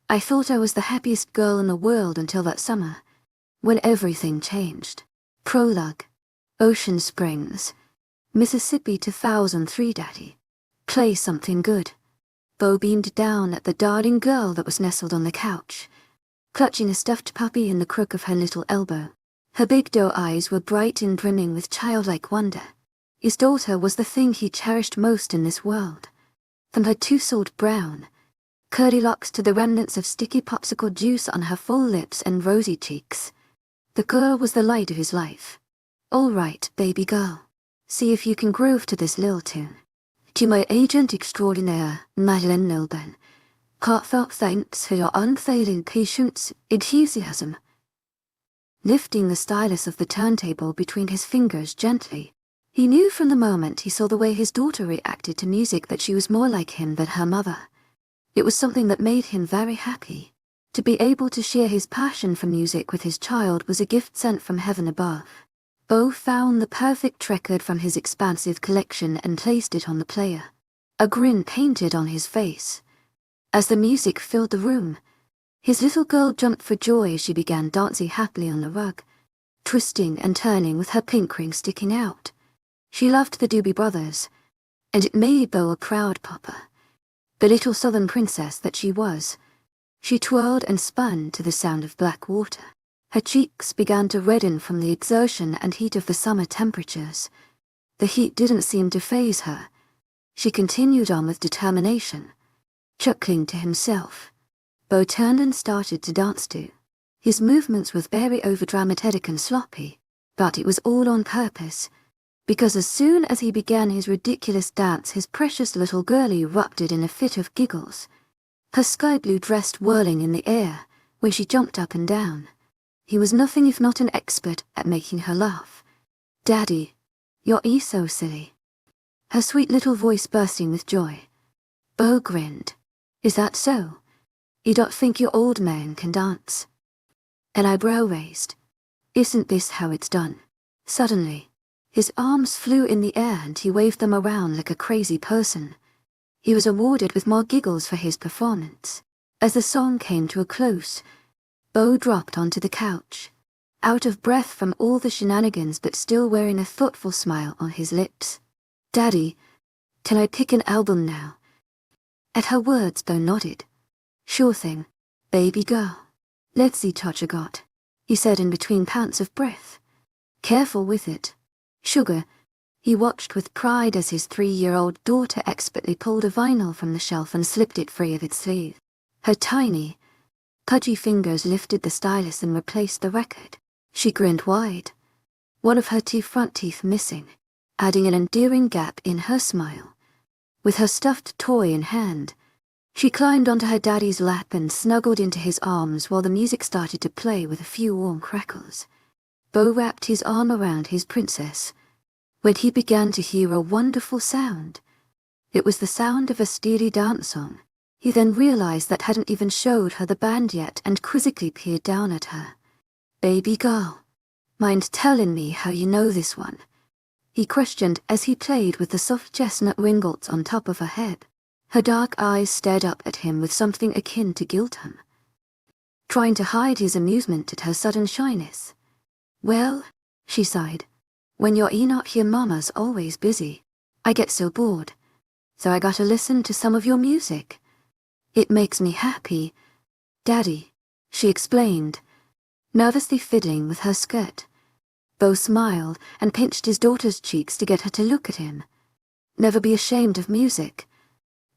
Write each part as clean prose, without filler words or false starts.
I thought I was the happiest girl in the world until that summer, when everything changed. Prologue. Ocean Springs, Mississippi 2003. Daddy, play something good. Bo beamed down at the darling girl that was nestled on the couch, clutching a stuffed puppy in the crook of her little elbow. Her big doe eyes were bright and brimming with childlike wonder. His daughter was the thing he cherished most in this world. From her two-souled brown, curly locks to the remnants of sticky popsicle juice on her full lips and rosy cheeks, the girl was the light of his life. All right, baby girl. See if you can groove to this little tune. 𝐊𝐤𝐧𝐼𝐴 𝐷𝐞𝐝𝐬, heartfelt thanks for your unfailing patience, enthusiasm. Lifting the stylus of the turntable between his fingers gently, he knew from the moment he saw the way his daughter reacted to music that she was more like him than her mother. It was something that made him very happy. To be able to share his passion for music with his child was a gift sent from heaven above. Bo found the perfect record from his expansive collection and placed it on the player. A grin painted on his face. As the music filled the room, his little girl jumped for joy as she began dancing happily on the rug, twisting and turning with her pink ring sticking out. She loved the Doobie Brothers, and it made Bo a proud papa. The little southern princess that she was, she twirled and spun to the sound of black water. Her cheeks began to redden from the exertion and heat of the summer temperatures. The heat didn't seem to faze her. She continued on with determination. Chuckling to himself, Bo turned and started to dance too. His movements were very overdramatic and sloppy, but it was all on purpose, because as soon as he began his ridiculous dance, his precious little girlie erupted in a fit of giggles, her sky-blue dress whirling in the air when she jumped up and down. He was nothing if not an expert at making her laugh. Daddy, you're so silly. Her sweet little voice bursting with joy. Bo grinned. Is that so? You don't think your old man can dance? An eyebrow raised. Isn't this how it's done? Suddenly, his arms flew in the air and he waved them around like a crazy person. He was awarded with more giggles for his performance. As the song came to a close, Bo dropped onto the couch, out of breath from all the shenanigans but still wearing a thoughtful smile on his lips. Daddy, can I pick an album now? At her words, Bo nodded. Sure thing, baby girl. 𝐊𝐢𝐧𝐼𝐴, he said in between pants of breath. Careful with it. Sugar. He watched with pride as his 3-year-old daughter expertly pulled a vinyl from the shelf and slipped it free of its sleeve. Her tiny, pudgy fingers lifted the stylus and replaced the record. She grinned wide, one of her 2 front teeth missing, adding an endearing gap in her smile. With her stuffed toy in hand, she climbed onto her daddy's lap and snuggled into his arms while the music started to play with a few warm crackles. Bo wrapped his arm around his princess, when he began to hear a wonderful sound. It was the sound of a steely dance song. He then realized that hadn't even showed her the band yet and quizzically peered down at her. Baby girl, mind telling me how you know this one? He questioned as he played with the soft chestnut ringlets on top of her head. Her dark eyes stared up at him with something akin to 𝐊𝐤𝐳, trying to hide his amusement at her sudden shyness. Well, she sighed, when you're not here, mama's always busy. I get so bored, so I gotta listen to some of your music. It makes me happy, Daddy, she explained, nervously fiddling with her skirt. Bo smiled and pinched his daughter's cheeks to get her to look at him. Never be ashamed of music,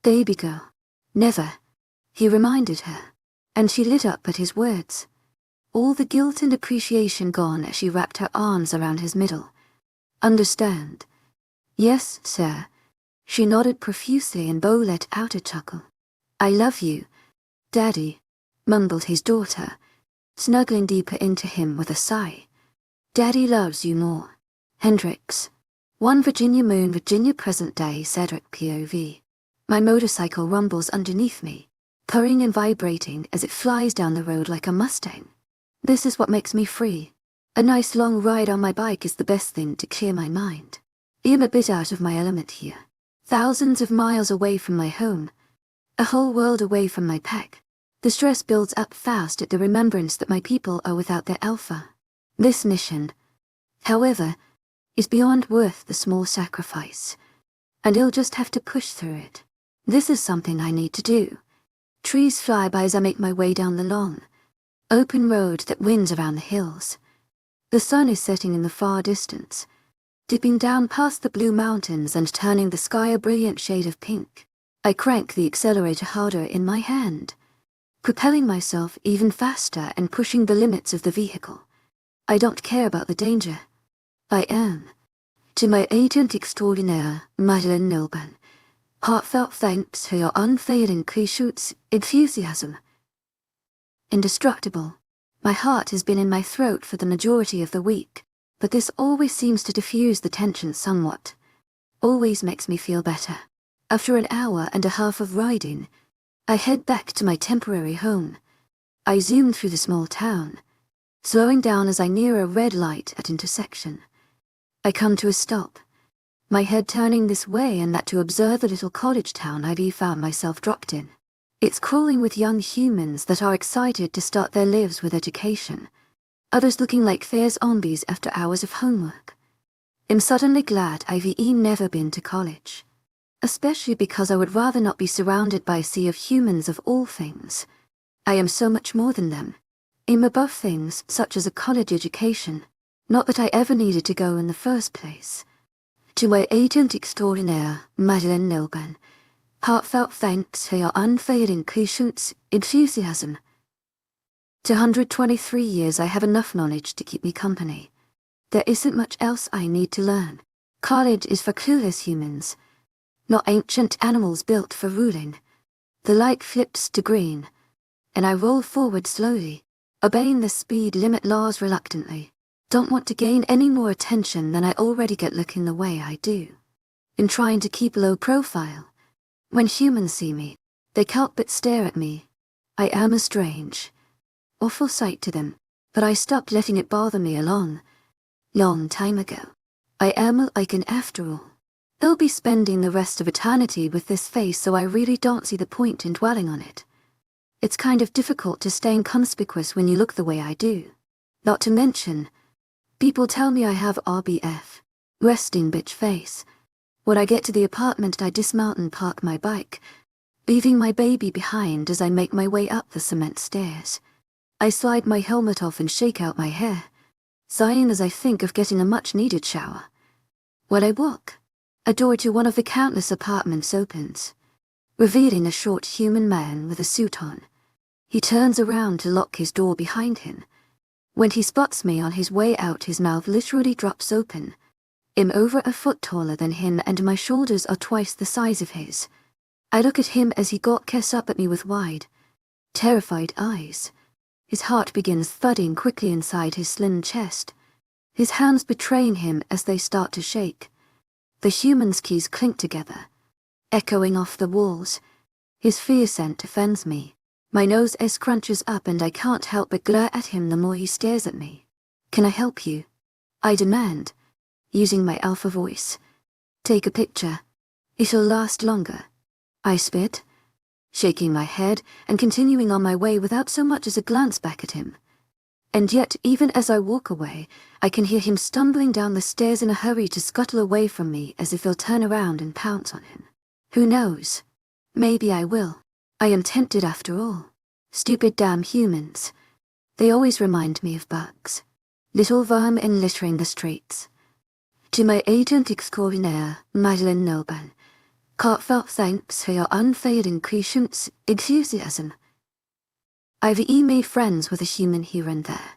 baby girl. Never, he reminded her, and she lit up at his words. All the guilt and appreciation gone as she wrapped her arms around his middle. Understand? Yes, sir. She nodded profusely and Bo let out a chuckle. I love you, Daddy, mumbled his daughter, snuggling deeper into him with a sigh. Daddy loves you more. Hendrix. 1 Virginia Moon, Virginia present day, Cedric POV. My motorcycle rumbles underneath me, purring and vibrating as it flies down the road like a Mustang. This is what makes me free. A nice long ride on my bike is the best thing to clear my mind. I'm a bit out of my element here. Thousands of miles away from my home. A whole world away from my pack. The stress builds up fast at the remembrance that my people are without their alpha. This mission, however, is beyond worth the small sacrifice, and I'll just have to push through it. This is something I need to do. Trees fly by as I make my way down the long, open road that winds around the hills. The sun is setting in the far distance, dipping down past the blue mountains and turning the sky a brilliant shade of pink. I crank the accelerator harder in my hand, propelling myself even faster and pushing the limits of the vehicle. I don't care about the danger. I am, to my agent extraordinaire, 𝐊𝐿𝐻𝐬 𝐑𝐞𝐝𝐬, heartfelt thanks for your unfailing 𝐊𝐢𝐧𝐃𝐥𝐻𝐬 enthusiasm. Indestructible. My heart has been in my throat for the majority of the week, but this always seems to diffuse the tension somewhat. Always makes me feel better. After an hour and a half of riding, I head back to my temporary home. I zoom through the small town, slowing down as I near a red light at intersection. I come to a stop, my head turning this way and that to observe the little college town I've found myself dropped in. It's crawling with young humans that are excited to start their lives with education, others looking like fair zombies after hours of homework. I'm suddenly glad I've never been to college, especially because I would rather not be surrounded by a sea of humans of all things. I am so much more than them. I'm above things such as a college education, not that I ever needed to go in the first place. To my agent extraordinaire, 𝐊𝐿𝐻𝐬 𝐑𝐞𝐝𝐬, heartfelt thanks for your unfailing 𝐊𝐢𝐧𝐃𝐥𝐻𝐬 enthusiasm. To 123 years I have enough knowledge to keep me company. There isn't much else I need to learn. College is for clueless humans, not ancient animals built for ruling. The light flips to green, and I roll forward slowly, obeying the speed limit laws reluctantly. Don't want to gain any more attention than I already get looking the way I do. In trying to keep low profile, when humans see me, they can't but stare at me. I am a strange, awful sight to them, but I stopped letting it bother me a long time ago. I am a icon after all. They'll be spending the rest of eternity with this face, so I really don't see the point in dwelling on it. It's kind of difficult to stay inconspicuous when you look the way I do. Not to mention, people tell me I have RBF, resting bitch face. When I get to the apartment I dismount and park my bike, leaving my baby behind as I make my way up the cement stairs. I slide my helmet off and shake out my hair, sighing as I think of getting a much-needed shower. When I walk, a door to one of the countless apartments opens, revealing a short human man with a suit on. He turns around to lock his door behind him. When he spots me on his way out, his mouth literally drops open. I'm over a foot taller than him and my shoulders are twice the size of his. I look at him as he gawks up at me with wide, terrified eyes. His heart begins thudding quickly inside his slim chest, his hands betraying him as they start to shake. The human's keys clink together, echoing off the walls. His fear scent offends me. My nose scrunches up and I can't help but glare at him the more he stares at me. Can I help you? I demand, using my alpha voice. Take a picture. It'll last longer. I spit, shaking my head and continuing on my way without so much as a glance back at him. And yet, even as I walk away, I can hear him stumbling down the stairs in a hurry to scuttle away from me as if he'll turn around and pounce on him. Who knows? Maybe I will. I am tempted after all. Stupid damn humans. They always remind me of bugs. Little vermin littering the streets. To my agent extraordinaire, 𝐊𝐿𝐻𝐬 𝐑𝐞𝐝𝐬, heartfelt thanks for your unfailing 𝐊𝐢𝐧𝐃𝐥𝐻𝐬 enthusiasm. I've made friends with a human here and there.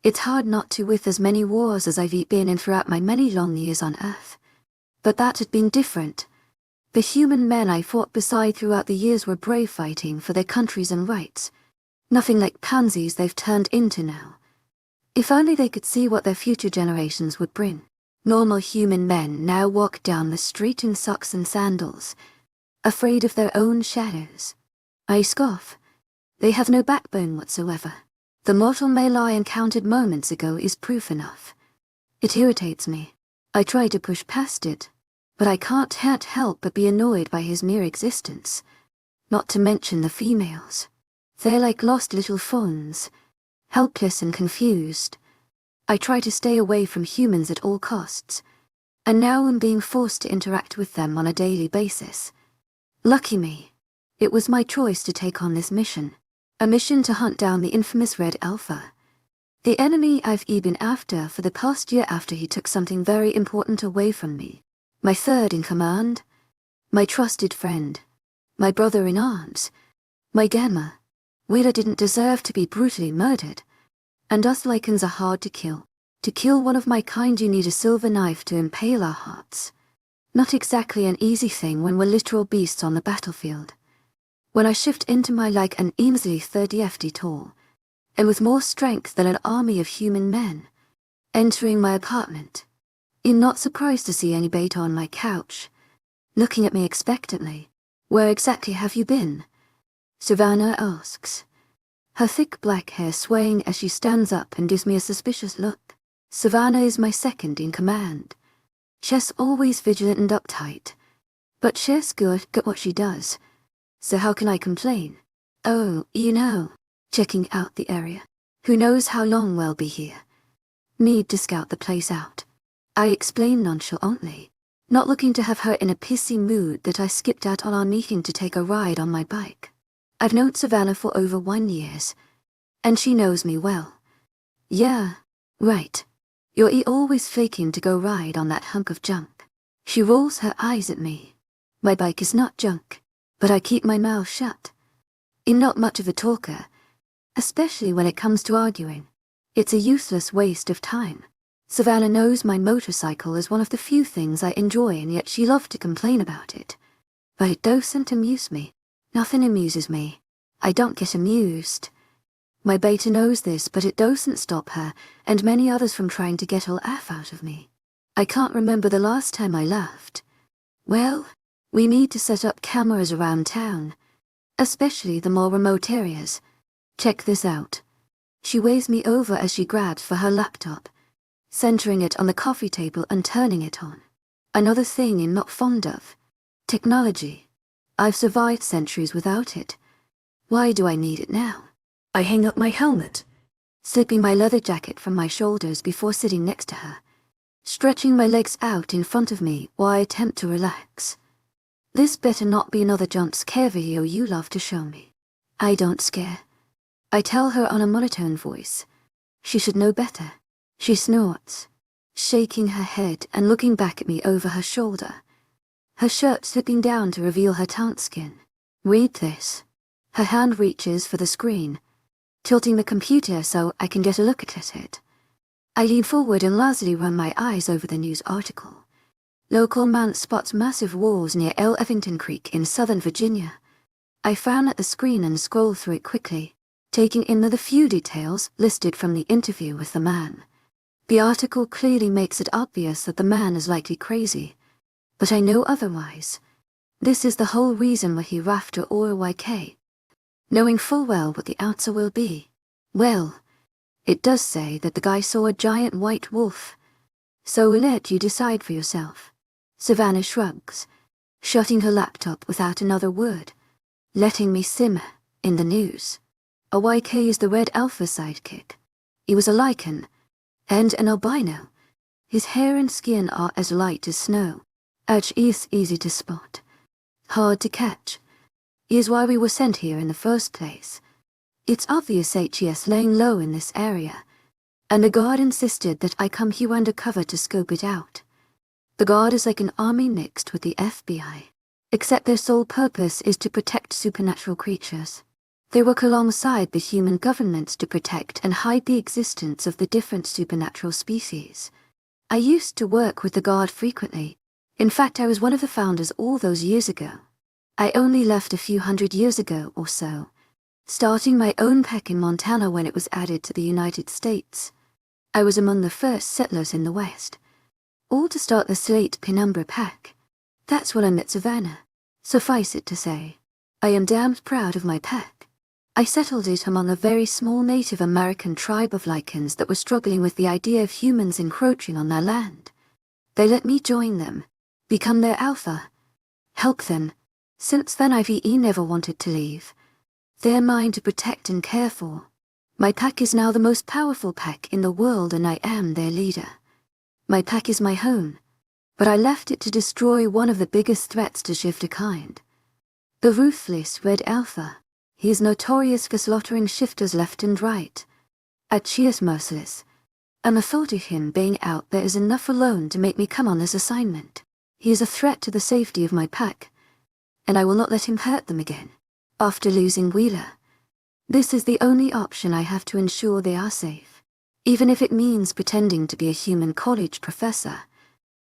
It's hard not to with as many wars as I've been in throughout my many long years on Earth. But that had been different. The human men I fought beside throughout the years were brave, fighting for their countries and rights. Nothing like pansies they've turned into now. If only they could see what their future generations would bring. Normal human men now walk down the street in socks and sandals, afraid of their own shadows. I scoff. They have no backbone whatsoever. The mortal male I encountered moments ago is proof enough. It irritates me. I try to push past it, but I can't help but be annoyed by his mere existence. Not to mention the females. They're like lost little fawns, helpless and confused. I try to stay away from humans at all costs, and now I'm being forced to interact with them on a daily basis. Lucky me. It was my choice to take on this mission. A mission to hunt down the infamous Red Alpha. The enemy I've been after for the past year after he took something very important away from me. My third in command. My trusted friend. My brother in arms. My 𝐏𝐚𝐜. Wheeler didn't deserve to be brutally murdered. And us Lycans are hard to kill. To kill one of my kind you need a silver knife to impale our hearts. Not exactly an easy thing when we're literal beasts on the battlefield. When I shift into my like an 𝐊𝐲𝐬𝐷 30 tall, and with more strength than an army of human men, entering my apartment, I'm not surprised to see any beta on my couch, looking at me expectantly. Where exactly have you been? Savannah asks, her thick black hair swaying as she stands up and gives me a suspicious look. Savannah is my second in command. She's always vigilant and uptight, but she's good at what she does. So how can I complain? Oh, you know, checking out the area. Who knows how long we'll be here. Need to scout the place out. I explain nonchalantly, not looking to have her in a pissy mood that I skipped out on our meeting to take a ride on my bike. I've known Savannah for over 1 year, and she knows me well. Yeah, right. You're always faking to go ride on that hunk of junk. She rolls her eyes at me. My bike is not junk. But I keep my mouth shut. I'm not much of a talker, especially when it comes to arguing. It's a useless waste of time. Savannah knows my motorcycle is one of the few things I enjoy, and yet she loved to complain about it. But it doesn't amuse me. Nothing amuses me. I don't get amused. My beta knows this, but it doesn't stop her and many others from trying to get all F out of me. I can't remember the last time I laughed. Well, we need to set up cameras around town, especially the more remote areas. Check this out. She waves me over as she grabs for her laptop, centering it on the coffee table and turning it on. Another thing I'm not fond of. Technology. I've survived centuries without it. Why do I need it now? I hang up my helmet, slipping my leather jacket from my shoulders before sitting next to her, stretching my legs out in front of me while I attempt to relax. This better not be another jump scare video you love to show me. I don't scare. I tell her on a monotone voice. She should know better. She snorts, shaking her head and looking back at me over her shoulder. Her shirt slipping down to reveal her taunt skin. Read this. Her hand reaches for the screen, tilting the computer so I can get a look at it. I lean forward and lazily run my eyes over the news article. Local man spots massive walls near Elevington Creek in Southern Virginia. I frown at the screen and scroll through it quickly, taking in the few details listed from the interview with the man. The article clearly makes it obvious that the man is likely crazy, but I know otherwise. This is the whole reason why he rafter or YK, knowing full well what the answer will be. Well, it does say that the guy saw a giant white wolf, so we'll let you decide for yourself. Savannah shrugs, shutting her laptop without another word, letting me simmer in the news. A YK is the Red Alpha sidekick. He was a Lycan, and an albino. His hair and skin are as light as snow. Edge is easy to spot, hard to catch. Is why we were sent here in the first place. It's obvious 𝐻ES laying low in this area, and the guard insisted that I come here undercover to scope it out. The guard is like an army mixed with the FBI, except their sole purpose is to protect supernatural creatures. They work alongside the human governments to protect and hide the existence of the different supernatural species. I used to work with the guard frequently. In fact, I was one of the founders all those years ago. I only left a few hundred years ago or so, starting my own pack in Montana when it was added to the United States. I was among the first settlers in the West, all to start the Slate Penumbra pack. That's when I met Savannah. Suffice it to say, I am damned proud of my pack. I settled it among a very small Native American tribe of Lycans that were struggling with the idea of humans encroaching on their land. They let me join them, become their alpha, help them. Since then I've never wanted to leave. They're mine to protect and care for. My pack is now the most powerful pack in the world and I am their leader. My pack is my home, but I left it to destroy one of the biggest threats to shift a kind. The ruthless Red Alpha. He is notorious for slaughtering shifters left and right. She is merciless, and the thought of him being out there is enough alone to make me come on this assignment. He is a threat to the safety of my pack, and I will not let him hurt them again. After losing Wheeler, this is the only option I have to ensure they are safe. Even if it means pretending to be a human college professor.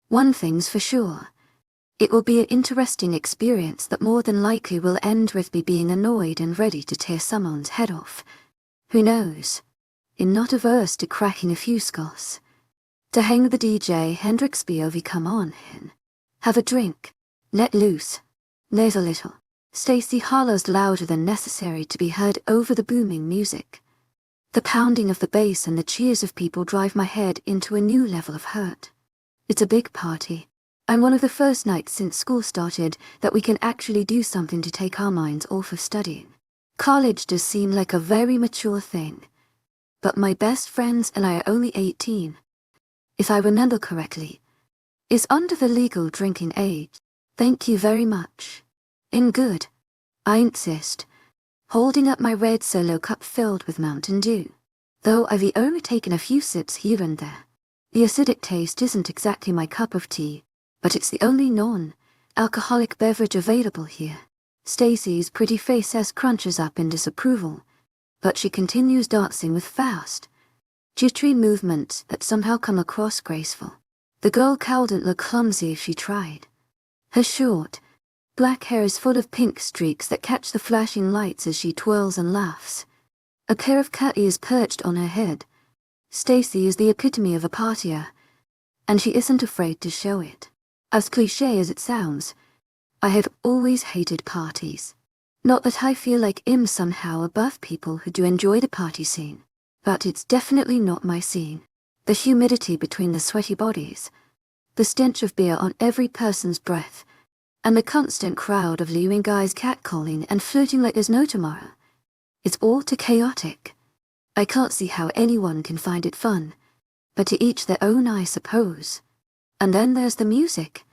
One thing's for sure. It will be an interesting experience that more than likely will end with me being annoyed and ready to tear someone's head off. Who knows? I'm not averse to cracking a few skulls. To hang the DJ Hendrix POV come on in. Have a drink. Let loose. There's a little. Stacy hollers louder than necessary to be heard over the booming music. The pounding of the bass and the cheers of people drive my head into a new level of hurt. It's a big party. I'm one of the first nights since school started that we can actually do something to take our minds off of studying. College does seem like a very mature thing. But my best friends and I are only 18. If I remember correctly, is under the legal drinking age. Thank you very much. In good. I insist. Holding up my red Solo cup filled with Mountain Dew. Though I've only taken a few sips here and there. The acidic taste isn't exactly my cup of tea, but it's the only non-alcoholic beverage available here. Stacy's pretty face crunches up in disapproval, but she continues dancing with fast, jittery movements that somehow come across graceful. The girl couldn't look clumsy if she tried. Her short, black hair is full of pink streaks that catch the flashing lights as she twirls and laughs. A pair of cat ears perched on her head. Stacy is the epitome of a partier, and she isn't afraid to show it. As cliché as it sounds, I have always hated parties. Not that I feel like I'm somehow above people who do enjoy the party scene, but it's definitely not my scene. The humidity between the sweaty bodies, the stench of beer on every person's breath, and the constant crowd of leering guys catcalling and flirting like there's no tomorrow. It's all too chaotic. I can't see how anyone can find it fun, but to each their own, I suppose. And then there's the music.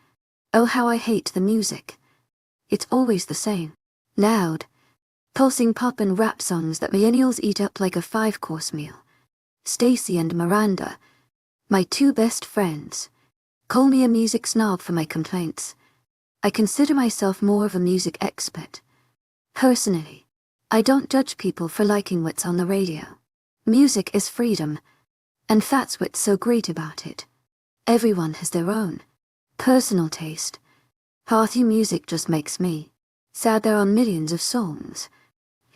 Oh, how I hate the music. It's always the same. Loud, pulsing pop and rap songs that millennials eat up like a 5-course meal. Stacy and Miranda, my two best friends, call me a music snob for my complaints. I consider myself more of a music expert. Personally, I don't judge people for liking what's on the radio. Music is freedom, and that's what's so great about it. Everyone has their own personal taste. Party music just makes me sad. There are millions of songs.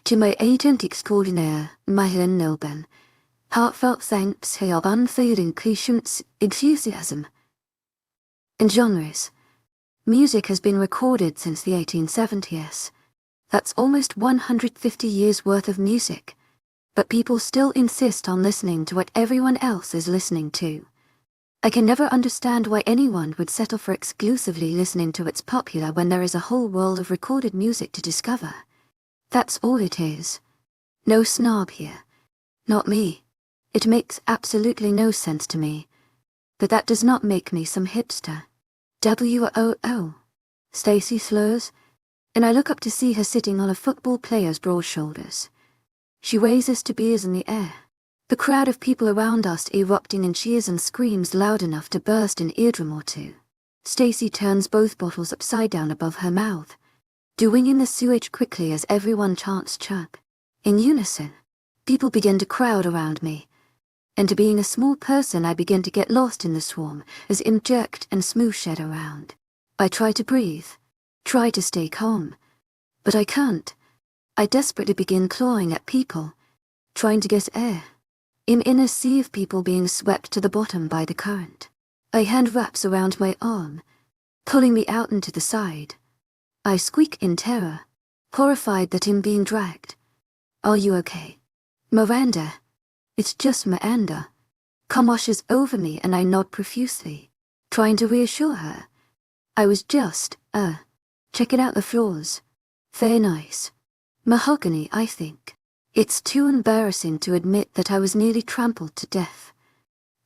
To my authentic 𝐊𝐢𝐳 heartfelt thanks for your unfailing patience, enthusiasm, and genres. Music has been recorded since the 1870s. That's almost 150 years worth of music. But people still insist on listening to what everyone else is listening to. I can never understand why anyone would settle for exclusively listening to what's popular when there is a whole world of recorded music to discover. That's all it is. No snob here. Not me. It makes absolutely no sense to me. But that does not make me some hipster. WOO. Stacy slurs, and I look up to see her sitting on a football player's broad shoulders. She raises two beers in the air. The crowd of people around us erupting in cheers and screams loud enough to burst an eardrum or two. Stacy turns both bottles upside down above her mouth, doing in the sewage quickly as everyone chants chug. In unison, people begin to crowd around me, and to being a small person I begin to get lost in the swarm as I'm jerked and smooshed around. I try to breathe, try to stay calm, but I can't. I desperately begin clawing at people, trying to get air. I'm in a sea of people being swept to the bottom by the current. A hand wraps around my arm, pulling me out into the side. I squeak in terror, horrified that I'm being dragged. Are you okay? Miranda. It's just Miranda. Come washes over me and I nod profusely, trying to reassure her. I was just, checking out the floors. Very nice. Mahogany, I think. It's too embarrassing to admit that I was nearly trampled to death.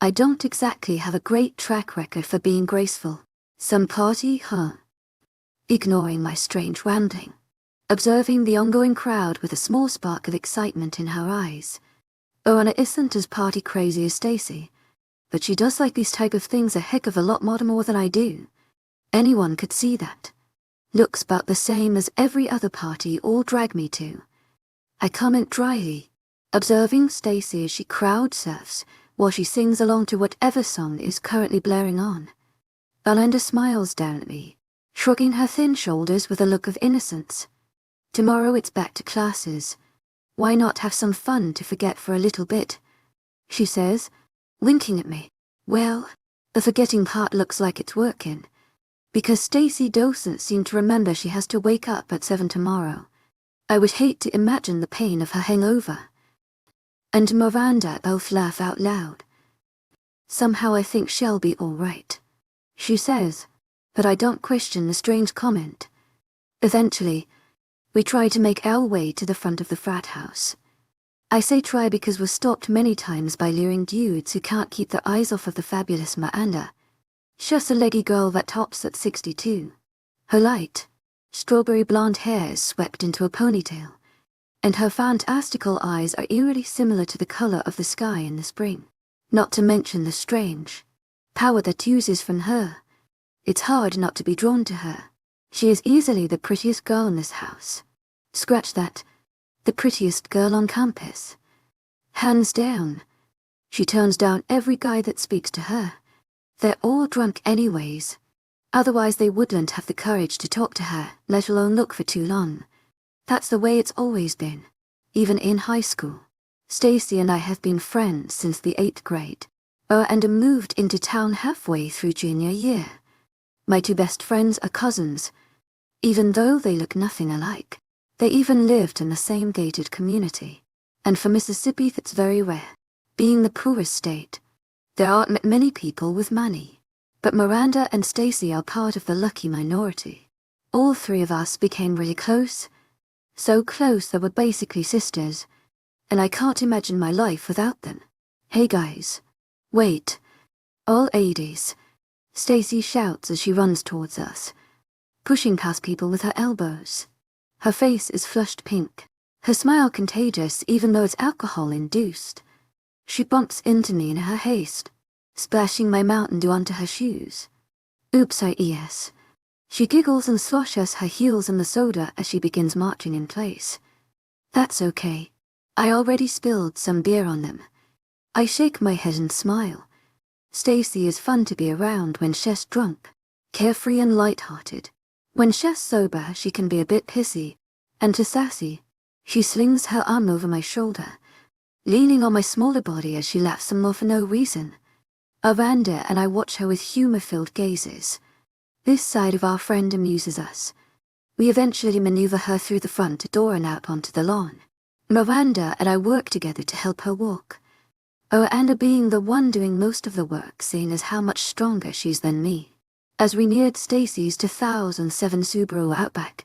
I don't exactly have a great track record for being graceful. Some party, huh? Ignoring my strange rambling, observing the ongoing crowd with a small spark of excitement in her eyes. Anna isn't as party crazy as Stacy, but she does like these type of things a heck of a lot more than I do. Anyone could see that. Looks about the same as every other party all drag me to. I comment dryly, observing Stacy as she crowd surfs while she sings along to whatever song is currently blaring on. Belinda smiles down at me, shrugging her thin shoulders with a look of innocence. Tomorrow it's back to classes. Why not have some fun to forget for a little bit? She says, winking at me. Well, the forgetting part looks like it's working, because Stacy doesn't seem to remember she has to wake up at 7 tomorrow. I would hate to imagine the pain of her hangover. And Miranda both laugh out loud. Somehow I think she'll be all right, she says, but I don't question the strange comment. Eventually, we try to make our way to the front of the frat house. I say try because we're stopped many times by leering dudes who can't keep their eyes off of the fabulous Miranda. She's a leggy girl that tops at 62. Her light, strawberry blonde hair is swept into a ponytail, and her fantastical eyes are eerily similar to the color of the sky in the spring. Not to mention the strange power that oozes from her. It's hard not to be drawn to her. She is easily the prettiest girl in this house. Scratch that. The prettiest girl on campus. Hands down. She turns down every guy that speaks to her. They're all drunk anyways. Otherwise they wouldn't have the courage to talk to her, let alone look for too long. That's the way it's always been, even in high school. Stacy and I have been friends since the 8th grade, and moved into town halfway through junior year. My two best friends are cousins. Even though they look nothing alike, they even lived in the same gated community. And for Mississippi that's very rare, being the poorest state. There aren't many people with money, but Miranda and Stacy are part of the lucky minority. All three of us became really close, so close that we're basically sisters, and I can't imagine my life without them. Hey guys. Wait. All 80s. Stacy shouts as she runs towards us, pushing past people with her elbows. Her face is flushed pink, her smile contagious even though it's alcohol-induced. She bumps into me in her haste, splashing my Mountain Dew onto her shoes. Oops, yes. She giggles and sloshes her heels in the soda as she begins marching in place. That's okay. I already spilled some beer on them. I shake my head and smile. Stacy is fun to be around when she's drunk, carefree and light-hearted. When she's sober, she can be a bit pissy, and too sassy. She slings her arm over my shoulder, leaning on my smaller body as she laughs some more for no reason. Miranda and I watch her with humor-filled gazes. This side of our friend amuses us. We eventually maneuver her through the front door and out onto the lawn. Miranda and I work together to help her walk. Miranda being the one doing most of the work, seeing as how much stronger she's than me. As we neared Stacy's 2007 Subaru Outback,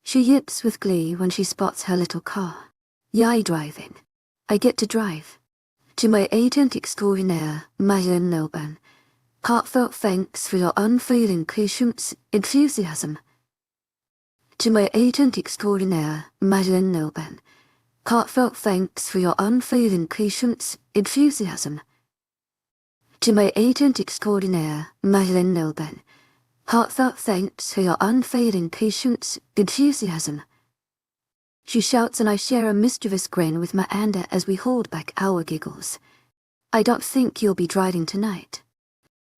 she yips with glee when she spots her little car. Yay driving. I get to drive. To my agent extraordinaire, 𝐿𝐤𝐬, heartfelt thanks for your unfailing patience, enthusiasm. To my agent extraordinaire, 𝐿𝐤𝐬, heartfelt thanks for your unfailing patience, enthusiasm. To my agent extraordinaire, 𝐿𝐤𝐬, heartfelt thanks for your unfailing patience, enthusiasm. She shouts and I share a mischievous grin with Miranda as we hold back our giggles. I don't think you'll be driving tonight.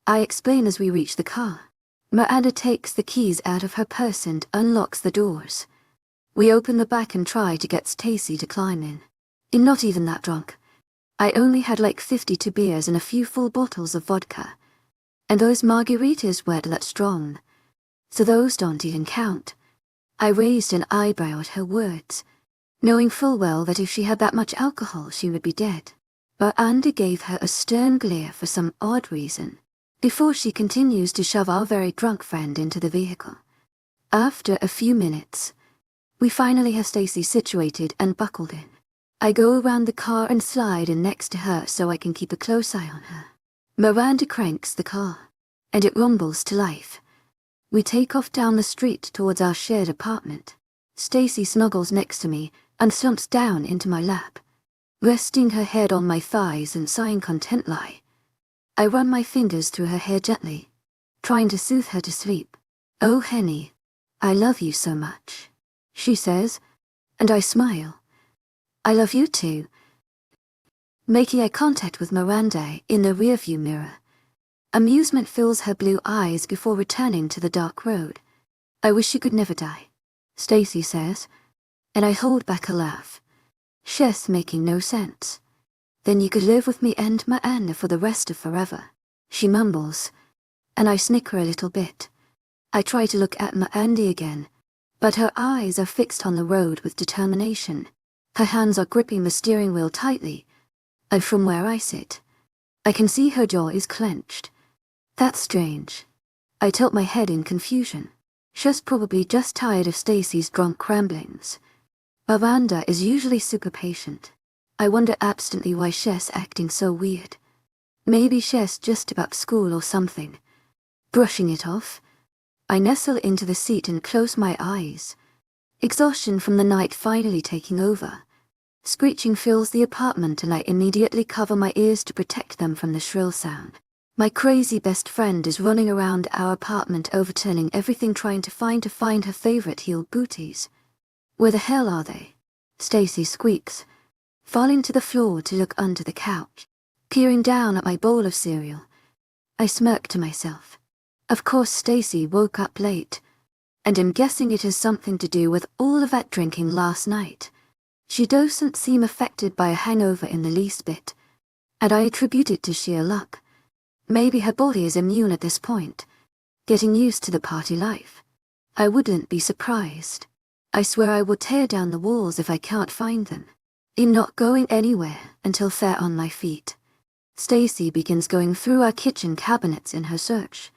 I explain as we reach the car. Miranda takes the keys out of her purse and unlocks the doors. We open the back and try to get Stacy to climb in. I'm not even that drunk. I only had like 52 beers and a few full bottles of vodka. And those margaritas weren't that strong, so those don't even count. I raised an eyebrow at her words, knowing full well that if she had that much alcohol she would be dead. But Andy gave her a stern glare for some odd reason, before she continues to shove our very drunk friend into the vehicle. After a few minutes, We finally have Stacy situated and buckled in. I go around the car and slide in next to her so I can keep a close eye on her. Miranda cranks the car, and it rumbles to life. We take off down the street towards our shared apartment. Stacy snuggles next to me and slumps down into my lap, resting her head on my thighs and sighing contently. I run my fingers through her hair gently, trying to soothe her to sleep. "Oh, Henny, I love you so much," she says, and I smile. "I love you too." Making eye contact with Miranda in the rearview mirror. Amusement fills her blue eyes before returning to the dark road. "I wish you could never die," Stacy says, and I hold back a laugh. She's making no sense. "Then you could live with me and my Anna for the rest of forever," she mumbles, and I snicker a little bit. I try to look at my Andy again, but her eyes are fixed on the road with determination. Her hands are gripping the steering wheel tightly, and from where I sit, I can see her jaw is clenched. That's strange. I tilt my head in confusion. She's probably just tired of Stacy's drunk ramblings. Miranda is usually super patient. I wonder absently why she's acting so weird. Maybe she's just about school or something. Brushing it off, I nestle into the seat and close my eyes. Exhaustion from the night finally taking over. Screeching fills the apartment and I immediately cover my ears to protect them from the shrill sound. My crazy best friend is running around our apartment overturning everything trying to find her favorite heeled booties. "Where the hell are they?" Stacy squeaks, falling to the floor to look under the couch. Peering down at my bowl of cereal, I smirk to myself. Of course Stacy woke up late, and I'm guessing it has something to do with all of that drinking last night. She doesn't seem affected by a hangover in the least bit, and I attribute it to sheer luck. Maybe her body is immune at this point, getting used to the party life. I wouldn't be surprised. I swear I will tear down the walls if I can't find them. I'm not going anywhere until they're on my feet. Stacy begins going through our kitchen cabinets in her search.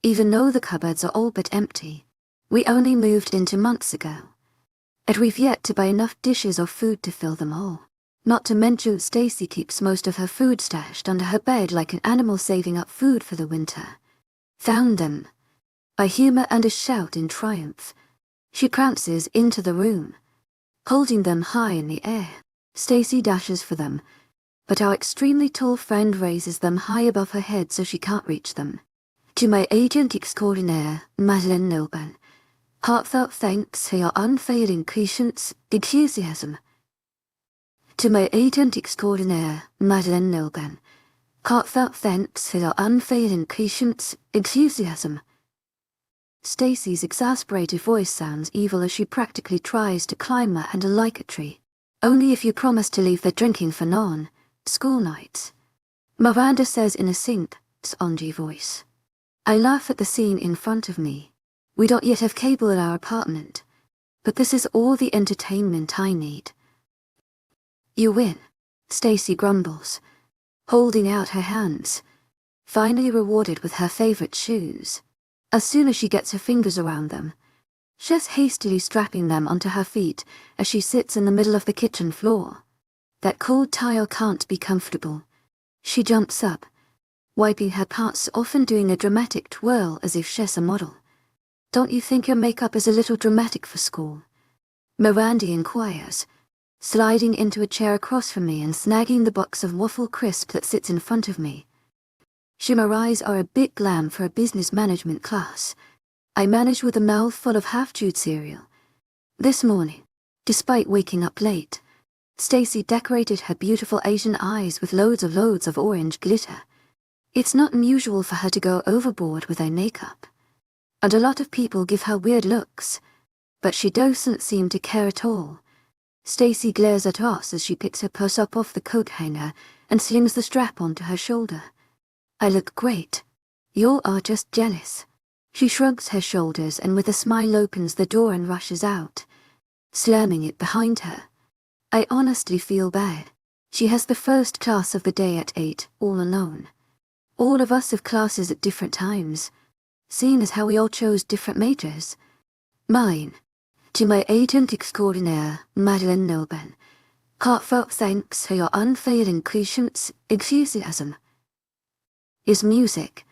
Even though the cupboards are all but empty, we only moved into months ago, and we've yet to buy enough dishes or food to fill them all. Not to mention Stacy keeps most of her food stashed under her bed like an animal saving up food for the winter. "Found them!" I hear and a shout in triumph. She prances into the room, holding them high in the air. Stacy dashes for them, but our extremely tall friend raises them high above her head so she can't reach them. "To my agent extraordinaire, Madeleine Nilban, heartfelt thanks for your unfailing patience, enthusiasm." To my agent extraordinaire, Madeleine Nilban, heartfelt thanks for your unfailing patience, enthusiasm. Stacy's exasperated voice sounds evil as she practically tries to climb a and like a tree. "Only if you promise to leave the drinking for school nights," Miranda says in a 𝐶𝐶 voice. I laugh at the scene in front of me. We don't yet have cable in our apartment, but this is all the entertainment I need. "You win," Stacy grumbles, holding out her hands, finally rewarded with her favorite shoes. As soon as she gets her fingers around them, she's hastily strapping them onto her feet as she sits in the middle of the kitchen floor. That cold tile can't be comfortable. She jumps up, wiping her pants off and doing a dramatic twirl as if she's a model. "Don't you think your makeup is a little dramatic for school?" Miranda inquires, sliding into a chair across from me and snagging the box of waffle crisp that sits in front of me. Shimmer eyes are a bit glam for a business management class. I manage with a mouthful of half-chewed cereal. This morning, despite waking up late, Stacy decorated her beautiful Asian eyes with loads of orange glitter. It's not unusual for her to go overboard with her makeup, and a lot of people give her weird looks, but she doesn't seem to care at all. Stacy glares at us as she picks her purse up off the coat hanger and slings the strap onto her shoulder. "I look great. You are just jealous." She shrugs her shoulders and with a smile opens the door and rushes out, slamming it behind her. I honestly feel bad. She has the first class of the day at 8, all alone. All of us have classes at different times, seeing as how we all chose different majors. Mine, To my agent extraordinaire, Madeleine Nobel, heartfelt thanks for your unfailing patience, enthusiasm. Is music.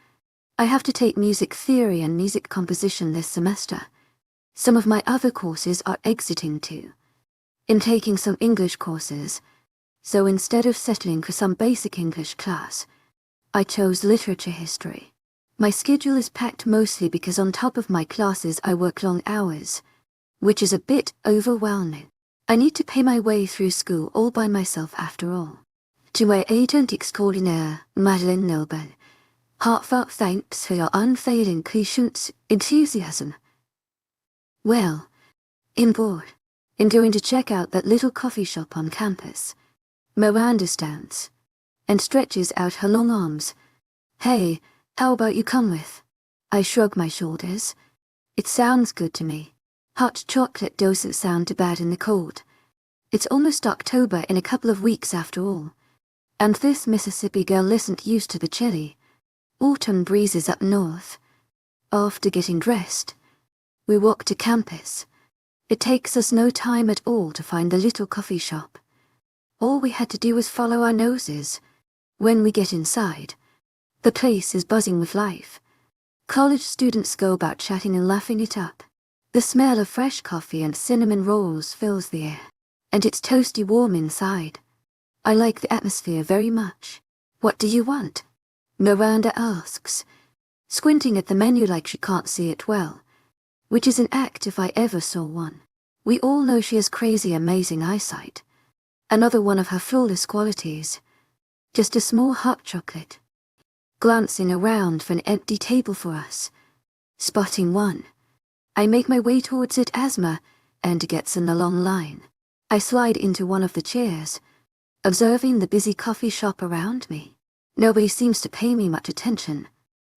I have to take music theory and music composition this semester. Some of my other courses are exiting too. In taking some English courses, so instead of settling for some basic English class, I chose literature history. My schedule is packed mostly because on top of my classes I work long hours, which is a bit overwhelming. I need to pay my way through school all by myself after all. To my agent extraordinaire, Madeleine Nobel, heartfelt thanks for your unfailing patience, enthusiasm. Well, I'm bored. I'm going to check out that little coffee shop on campus. Miranda stands and stretches out her long arms. Hey, how about you come with? I shrug my shoulders. It sounds good to me. Hot chocolate doesn't sound too bad in the cold. It's almost October in a couple of weeks after all. And this Mississippi girl isn't used to the chilly autumn breezes up north. After getting dressed, we walk to campus. It takes us no time at all to find the little coffee shop. All we had to do was follow our noses. When we get inside, the place is buzzing with life. College students go about chatting and laughing it up. The smell of fresh coffee and cinnamon rolls fills the air, and it's toasty warm inside. I like the atmosphere very much. What do you want? Miranda asks, squinting at the menu like she can't see it well, which is an act if I ever saw one. We all know she has crazy amazing eyesight. Another one of her flawless qualities. Just a small hot chocolate. Glancing around for an empty table for us. Spotting one. I make my way towards it asthma and gets in the long line. I slide into one of the chairs, observing the busy coffee shop around me. Nobody seems to pay me much attention,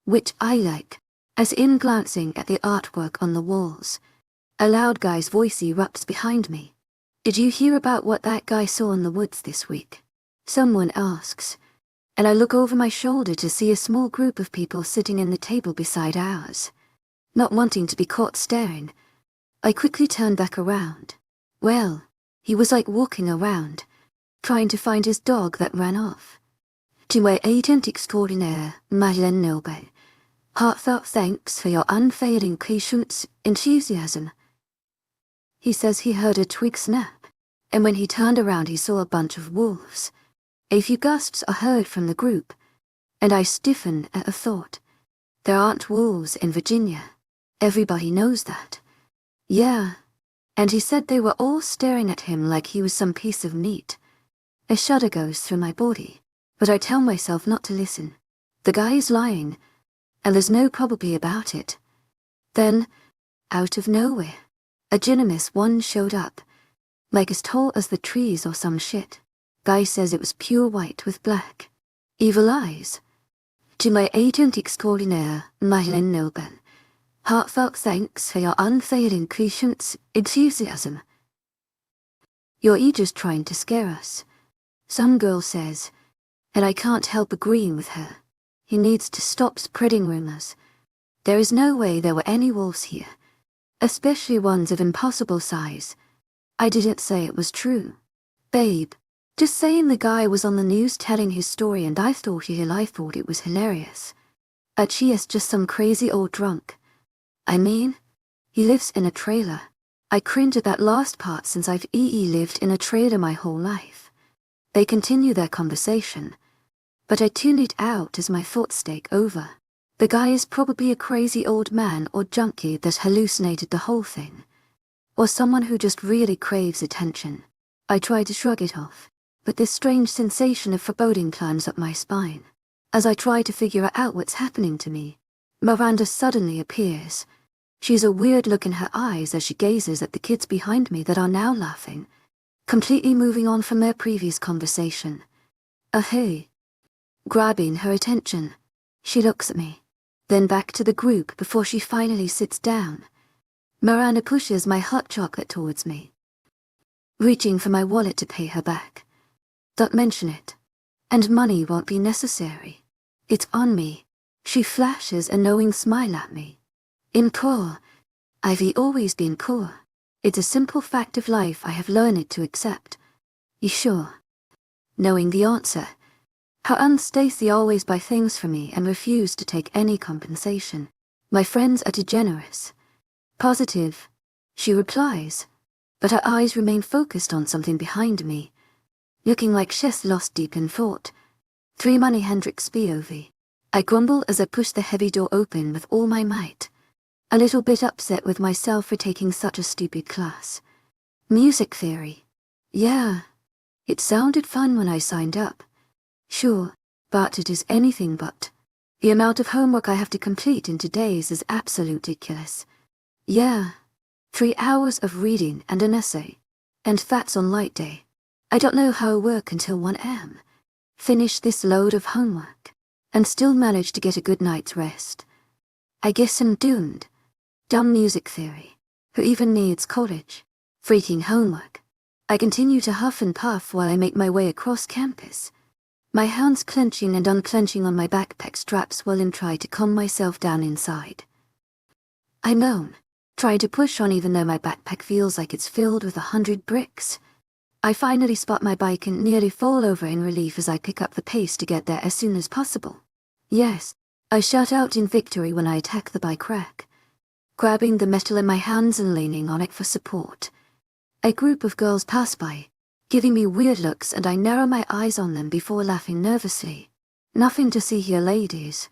which I like, as in glancing at the artwork on the walls. A loud guy's voice erupts behind me. Did you hear about what that guy saw in the woods this week? Someone asks, and I look over my shoulder to see a small group of people sitting in the table beside ours. Not wanting to be caught staring, I quickly turn back around. Well, he was like walking around, trying to find his dog that ran off. To my agent extraordinaire, Madeleine Nobel, heartfelt thanks for your unfailing patience, enthusiasm. He says he heard a twig snap, and when he turned around he saw a bunch of wolves. A few gusts are heard from the group, and I stiffen at a thought. There aren't wolves in Virginia. Everybody knows that. Yeah, and he said they were all staring at him like he was some piece of meat. A shudder goes through my body, but I tell myself not to listen. The guy is lying, and there's no probability about it. Then, out of nowhere, a ginormous one showed up, like as tall as the trees or some shit. Guy says it was pure white with black. Evil eyes. To my agent extraordinaire, Madeleine Nobel, heartfelt thanks for your unfailing patience, enthusiasm. You're just trying to scare us, some girl says, and I can't help agreeing with her. He needs to stop spreading rumors. There is no way there were any wolves here, especially ones of impossible size. I didn't say it was true. Babe, just saying the guy was on the news telling his story and I thought it was hilarious. She is just some crazy old drunk. I mean, he lives in a trailer. I cringe at that last part since I've lived in a trailer my whole life. They continue their conversation, but I tune it out as my thoughts take over. The guy is probably a crazy old man or junkie that hallucinated the whole thing, or someone who just really craves attention. I try to shrug it off, but this strange sensation of foreboding climbs up my spine. As I try to figure out what's happening to me, Miranda suddenly appears. She's a weird look in her eyes as she gazes at the kids behind me that are now laughing, completely moving on from their previous conversation. Hey. Grabbing her attention, she looks at me, then back to the group before she finally sits down. Miranda pushes my hot chocolate towards me, reaching for my wallet to pay her back. Don't mention it, and money won't be necessary. It's on me. She flashes a knowing smile at me. I'm poor. I've always been poor. It's a simple fact of life I have learned to accept. You sure? Knowing the answer. How 𝐿 always buy things for me and refuse to take any compensation. My friends are degenerates. Positive. She replies, but her eyes remain focused on something behind me, looking like she's lost deep in thought. 𝐿𝐤 Hendrix POV. I grumble as I push the heavy door open with all my might, a little bit upset with myself for taking such a stupid class. Music theory. Yeah. It sounded fun when I signed up. Sure, but it is anything but. The amount of homework I have to complete in 2 days is absolutely ridiculous. Yeah. 3 hours of reading and an essay. And that's on light day. I don't know how I work until 1 a.m. Finish this load of homework, and still manage to get a good night's rest. I guess I'm doomed. Dumb music theory. Who even needs college? Freaking homework. I continue to huff and puff while I make my way across campus, my hands clenching and unclenching on my backpack straps while I try to calm myself down inside. I moan, trying to push on even though my backpack feels like it's filled with 100 bricks. I finally spot my bike and nearly fall over in relief as I pick up the pace to get there as soon as possible. Yes, I shout out in victory when I attack the bike rack, grabbing the metal in my hands and leaning on it for support. A group of girls pass by, giving me weird looks, and I narrow my eyes on them before laughing nervously. Nothing to see here, ladies.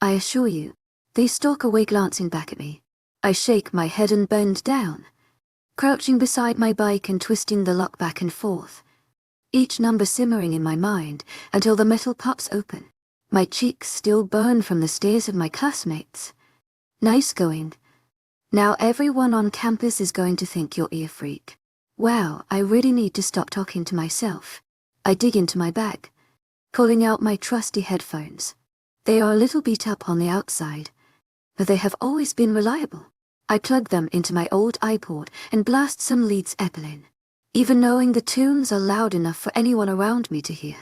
I assure you. They stalk away, glancing back at me. I shake my head and bend down, crouching beside my bike and twisting the lock back and forth, each number simmering in my mind until the metal pops open. My cheeks still burn from the stares of my classmates. Nice going. Now everyone on campus is going to think you're ear freak. Wow, I really need to stop talking to myself. I dig into my bag, pulling out my trusty headphones. They are a little beat up on the outside, but they have always been reliable. I plug them into my old iPod and blast some 𝐊𝐤𝐧𝐠 𝐬𝐵, even knowing the tunes are loud enough for anyone around me to hear.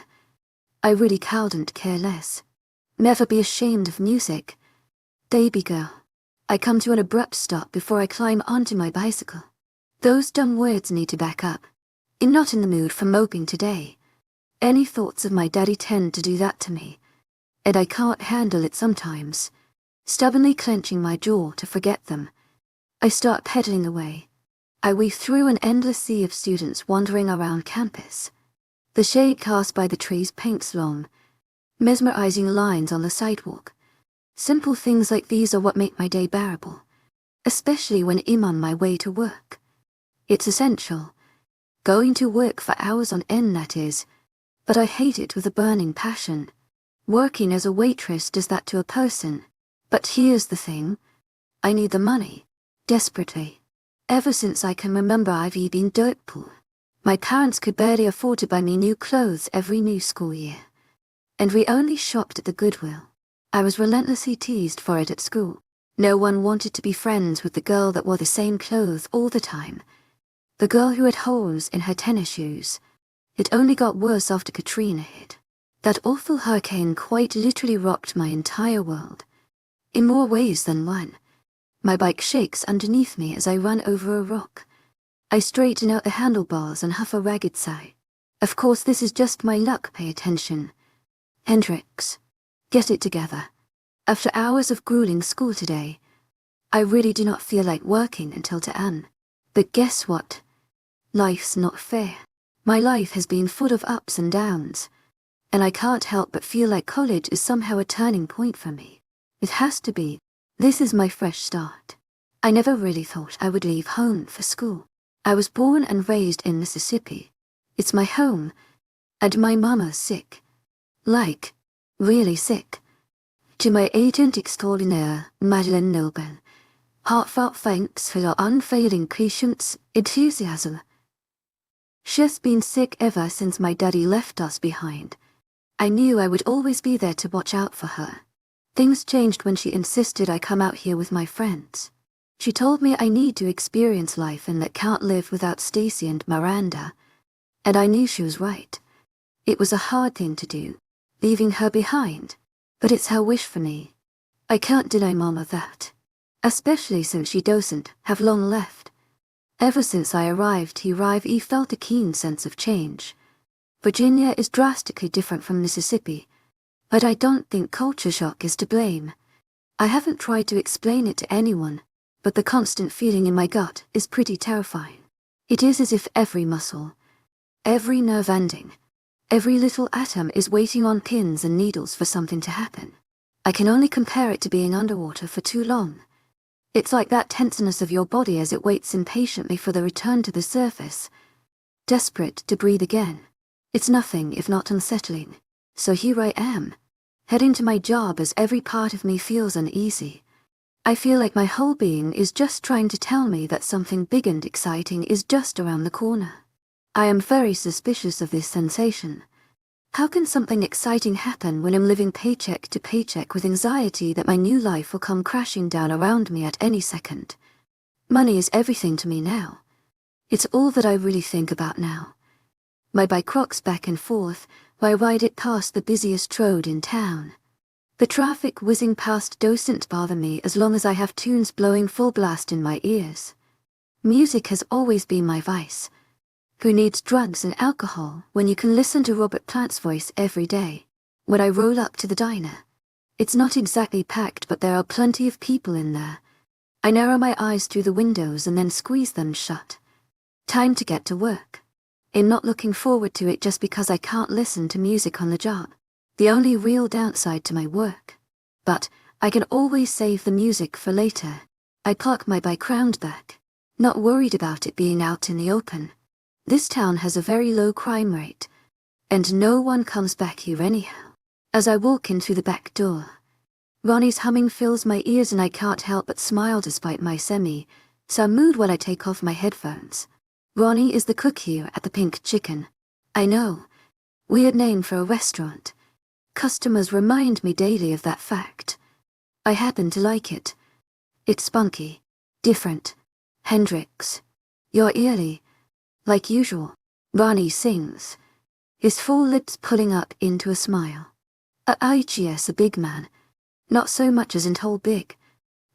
I really couldn't care less. Never be ashamed of music. Baby girl. I come to an abrupt stop before I climb onto my bicycle. Those dumb words need to back up. I'm not in the mood for moping today. Any thoughts of my daddy tend to do that to me, and I can't handle it sometimes. Stubbornly clenching my jaw to forget them, I start pedaling away. I weave through an endless sea of students wandering around campus. The shade cast by the trees paints long, mesmerizing lines on the sidewalk. Simple things like these are what make my day bearable, especially when I'm on my way to work. It's essential. Going to work for hours on end, that is, but I hate it with a burning passion. Working as a waitress does that to a person. But here's the thing. I need the money. Desperately. Ever since I can remember, I've been dirt poor. My parents could barely afford to buy me new clothes every new school year, and we only shopped at the Goodwill. I was relentlessly teased for it at school. No one wanted to be friends with the girl that wore the same clothes all the time. The girl who had holes in her tennis shoes. It only got worse after Katrina hit. That awful hurricane quite literally rocked my entire world. In more ways than one. My bike shakes underneath me as I run over a rock. I straighten out the handlebars and huff a ragged sigh. Of course, this is just my luck, pay attention. Hendrix. Get it together. After hours of grueling school today, I really do not feel like working until 𝐸. But guess what? Life's not fair. My life has been full of ups and downs, and I can't help but feel like college is somehow a turning point for me. It has to be. This is my fresh start. I never really thought I would leave home for school. I was born and raised in Mississippi. It's my home, and my mama's sick. Like, really sick. To my agent extraordinaire, Madeleine Noble, heartfelt thanks for your unfailing patience, enthusiasm. She's been sick ever since my daddy left us behind. I knew I would always be there to watch out for her. Things changed when she insisted I come out here with my friends. She told me I need to experience life and that can't live without Stacy and Miranda. And I knew she was right. It was a hard thing to do, leaving her behind, but it's her wish for me. I can't deny Mama that, especially since she doesn't have long left. Ever since I arrived here I've felt a keen sense of change. Virginia is drastically different from Mississippi, but I don't think culture shock is to blame. I haven't tried to explain it to anyone, but the constant feeling in my gut is pretty terrifying. It is as if every muscle, every nerve ending, every little atom is waiting on pins and needles for something to happen. I can only compare it to being underwater for too long. It's like that tenseness of your body as it waits impatiently for the return to the surface, desperate to breathe again. It's nothing if not unsettling. So here I am, heading to my job as every part of me feels uneasy. I feel like my whole being is just trying to tell me that something big and exciting is just around the corner. I am very suspicious of this sensation. How can something exciting happen when I'm living paycheck to paycheck with anxiety that my new life will come crashing down around me at any second? Money is everything to me now. It's all that I really think about now. My bike rocks back and forth while I ride it past the busiest road in town. The traffic whizzing past doesn't bother me as long as I have tunes blowing full blast in my ears. Music has always been my vice. Who needs drugs and alcohol when you can listen to Robert Plant's voice every day? When I roll up to the diner, it's not exactly packed, but there are plenty of people in there. I narrow my eyes through the windows and then squeeze them shut. Time to get to work. I'm not looking forward to it just because I can't listen to music on the job. The only real downside to my work. But I can always save the music for later. I park my bike round back, not worried about it being out in the open. This town has a very low crime rate, and no one comes back here anyhow. As I walk in through the back door, Ronnie's humming fills my ears and I can't help but smile despite my some mood while I take off my headphones. Ronnie is the cook here at the Pink Chicken. I know. Weird name for a restaurant. Customers remind me daily of that fact. I happen to like it. It's spunky, different. Hendrix. You're eerie. Like usual, Ronnie sings, his full lips pulling up into a smile. 𝐿𝐢𝐧𝐼, a big man, not so much as in tall big,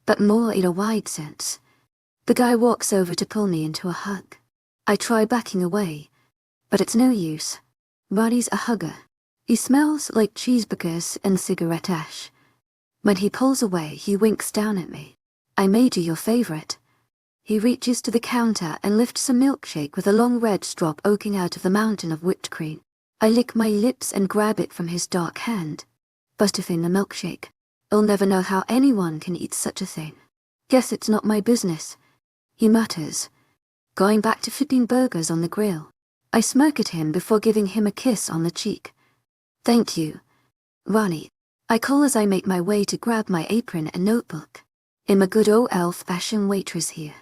but more in a wide sense. The guy walks over to pull me into a hug. I try backing away, but it's no use. Ronnie's a hugger. He smells like cheeseburgers and cigarette ash. When he pulls away, he winks down at me. I made you your favorite. He reaches to the counter and lifts a milkshake with a long red straw poking out of the mountain of whipped cream. I lick my lips and grab it from his dark hand. Butterfin a milkshake. I'll never know how anyone can eat such a thing. Guess it's not my business, he mutters, going back to flipping burgers on the grill. I smirk at him before giving him a kiss on the cheek. Thank you, Ronnie. I call as I make my way to grab my apron and notebook. I'm a good old-fashioned waitress here.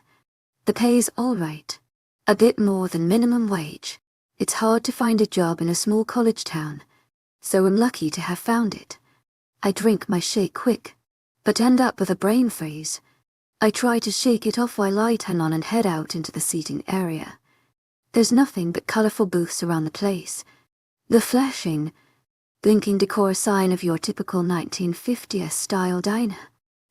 The pay's all right. A bit more than minimum wage. It's hard to find a job in a small college town, so I'm lucky to have found it. I drink my shake quick, but end up with a brain freeze. I try to shake it off while I turn on and head out into the seating area. There's nothing but colorful booths around the place. The flashing, blinking decor sign of your typical 1950s style diner.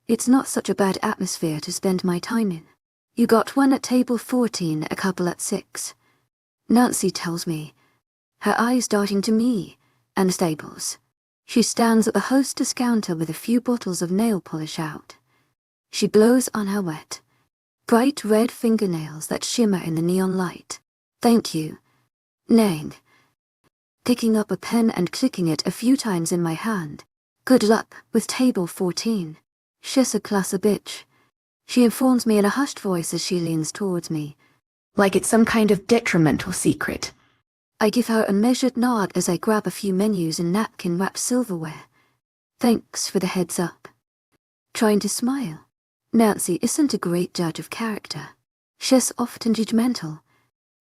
It's not such a bad atmosphere to spend my time in. You got one at table 14, a couple at 6. Nancy tells me, her eyes darting to me and Stables. She stands at the hostess counter with a few bottles of nail polish out. She blows on her wet, bright red fingernails that shimmer in the neon light. Thank you, Nang. Picking up a pen and clicking it a few times in my hand. Good luck with table 14. She's a class bitch. She informs me in a hushed voice as she leans towards me, like it's some kind of detrimental secret. I give her a measured nod as I grab a few menus and napkin-wrapped silverware. Thanks for the heads up. Trying to smile. Nancy isn't a great judge of character. She's often judgmental,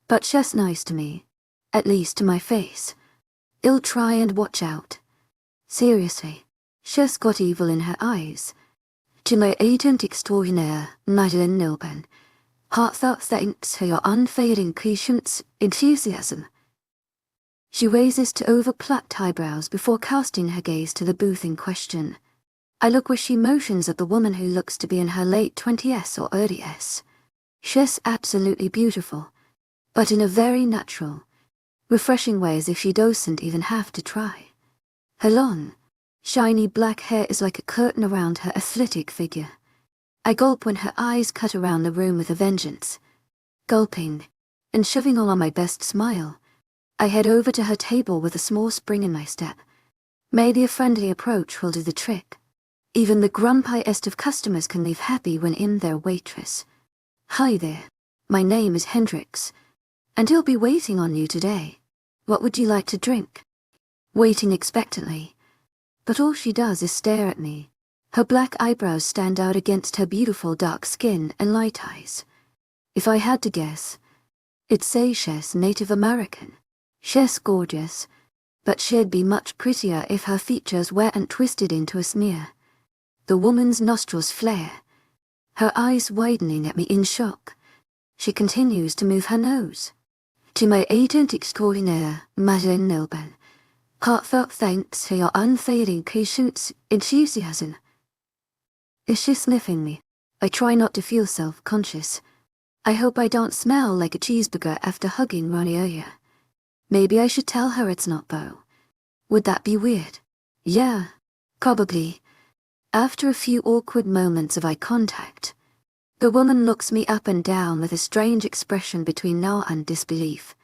but she's nice to me, at least to my face. I'll try and watch out. Seriously, she's got evil in her eyes. 𝐊𝐢𝐧𝐼 𝐑𝐞𝐜, heartfelt thanks for your unfailing patience, enthusiasm. She raises to over-plucked eyebrows before casting her gaze to the booth in question. I look where she motions at the woman who looks to be in her late 20s or early s. She's absolutely beautiful, but in a very natural, refreshing way, as if she doesn't even have to try. Her long, shiny black hair is like a curtain around her athletic figure. I gulp when her eyes cut around the room with a vengeance. Gulping, and shoving on my best smile, I head over to her table with a small spring in my step. Maybe a friendly approach will do the trick. Even the grumpiest of customers can leave happy when in their waitress. Hi there, my name is Hendrix, and he'll be waiting on you today. What would you like to drink? Waiting expectantly, but all she does is stare at me. Her black eyebrows stand out against her beautiful dark skin and light eyes. If I had to guess, I'd say she's Native American. She's gorgeous, but she'd be much prettier if her features weren't twisted into a sneer. The woman's nostrils flare, her eyes widening at me in shock. She continues to move her nose. To my 𝐊𝐼𝐳𝐷𝐞𝐽𝐻 𝐊𝐼𝐳𝐷𝐞𝐝, heartfelt thanks for your unfailing patience and enthusiasm. Is she sniffing me? I try not to feel self-conscious. I hope I don't smell like a cheeseburger after hugging 𝐊𝐼𝐳𝐷𝐞𝐽. Maybe I should tell her it's not Bo. Would that be weird? Yeah, probably. After a few awkward moments of eye contact, the woman looks me up and down with a strange expression between awe and disbelief.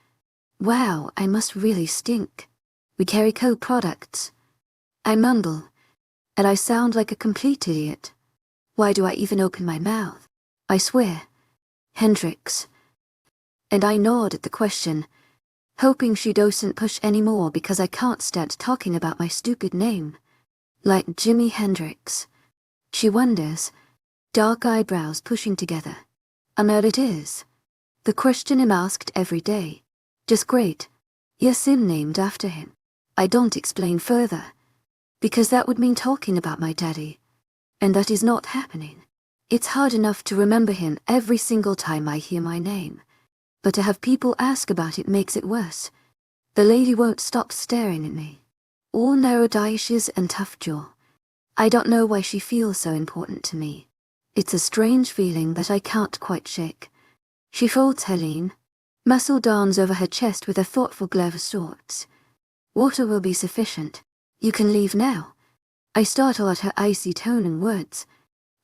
Wow, I must really stink. We carry co-products. I mumble, and I sound like a complete idiot. Why do I even open my mouth? I swear. Hendrix. And I nod at the question, hoping she doesn't push any more because I can't stand talking about my stupid name. Like Jimi Hendrix. She wonders, dark eyebrows pushing together. And there it is. The question I'm asked every day. Just great. Yes, I'm named after him. I don't explain further, because that would mean talking about my daddy. And that is not happening. It's hard enough to remember him every single time I hear my name, but to have people ask about it makes it worse. The lady won't stop staring at me. All narrowed eyelashes and tough jaw. I don't know why she feels so important to me. It's a strange feeling that I can't quite shake. She folds her lean, muscled arms over her chest with a thoughtful glare of sorts. Water will be sufficient. You can leave now. I startle at her icy tone and words.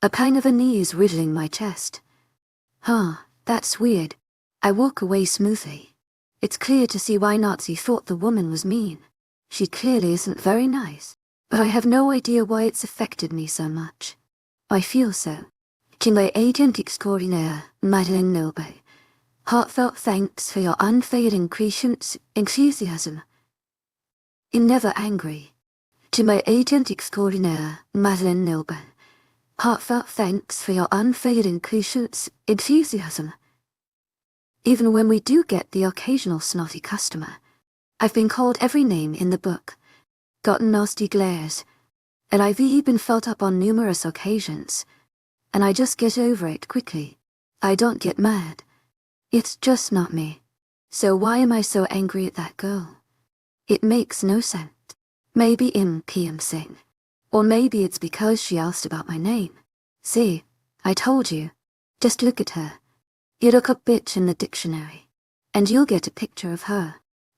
A pang of unease riddling my chest. Huh, that's weird. I walk away smoothly. It's clear to see why Nazi thought the woman was mean. She clearly isn't very nice, but I have no idea why it's affected me so much. I feel so. To my 𝐊𝐼𝐳𝐷𝐞𝐽𝐻 𝐊𝐼𝐳𝐷𝐞𝐽, heartfelt thanks for your unfailing patience and enthusiasm. I'm never angry. To my 𝐊𝐼𝐳𝐷𝐞𝐽𝐻 𝐊𝐼𝐳𝐷𝐞𝐽, heartfelt thanks for your unfailing patience and enthusiasm. Even when we do get the occasional snotty customer, I've been called every name in the book, gotten nasty glares, and I've even felt up on numerous occasions, and I just get over it quickly. I don't get mad. It's just not me. So why am I so angry at that girl? It makes no sense. Maybe 𝐿𝐼𝐳𝐷𝐞𝐽, or maybe it's because she asked about my name. See, I told you. Just look at her. You look up bitch in the dictionary, and you'll get a picture of her.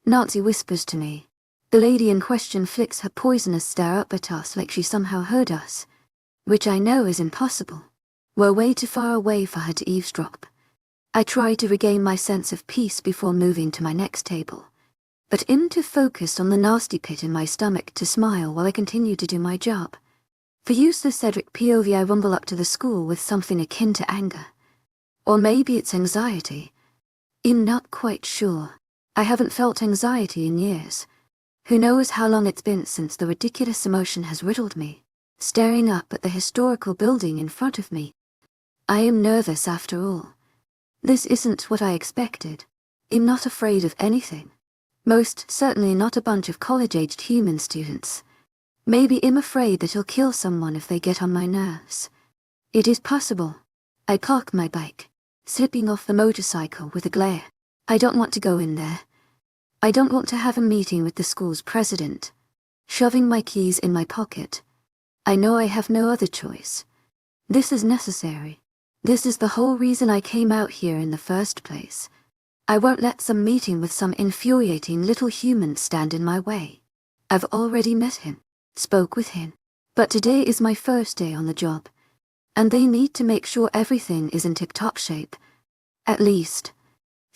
Nazi whispers to me. The lady in question flicks her poisonous stare up at us like she somehow heard us, which I know is impossible. We're way too far away for her to eavesdrop. I try to regain my sense of peace before moving to my next table, but I'm too focused on the nasty pit in my stomach to smile while I continue to do my job. For Professor Cedric POV, I rumble up to the school with something akin to anger. Or maybe it's anxiety. I'm not quite sure. I haven't felt anxiety in years. Who knows how long it's been since the ridiculous emotion has riddled me, staring up at the historical building in front of me. I am nervous after all. This isn't what I expected. I'm not afraid of anything. Most certainly not a bunch of college-aged human students. Maybe I'm afraid that he'll kill someone if they get on my nerves. It is possible. I park my bike, slipping off the motorcycle with a glare. I don't want to go in there. I don't want to have a meeting with the school's president. Shoving my keys in my pocket. I know I have no other choice. This is necessary. This is the whole reason I came out here in the first place. I won't let some meeting with some infuriating little human stand in my way. I've already met him, spoke with him, but today is my first day on the job, and they need to make sure everything is in tip-top shape. At least,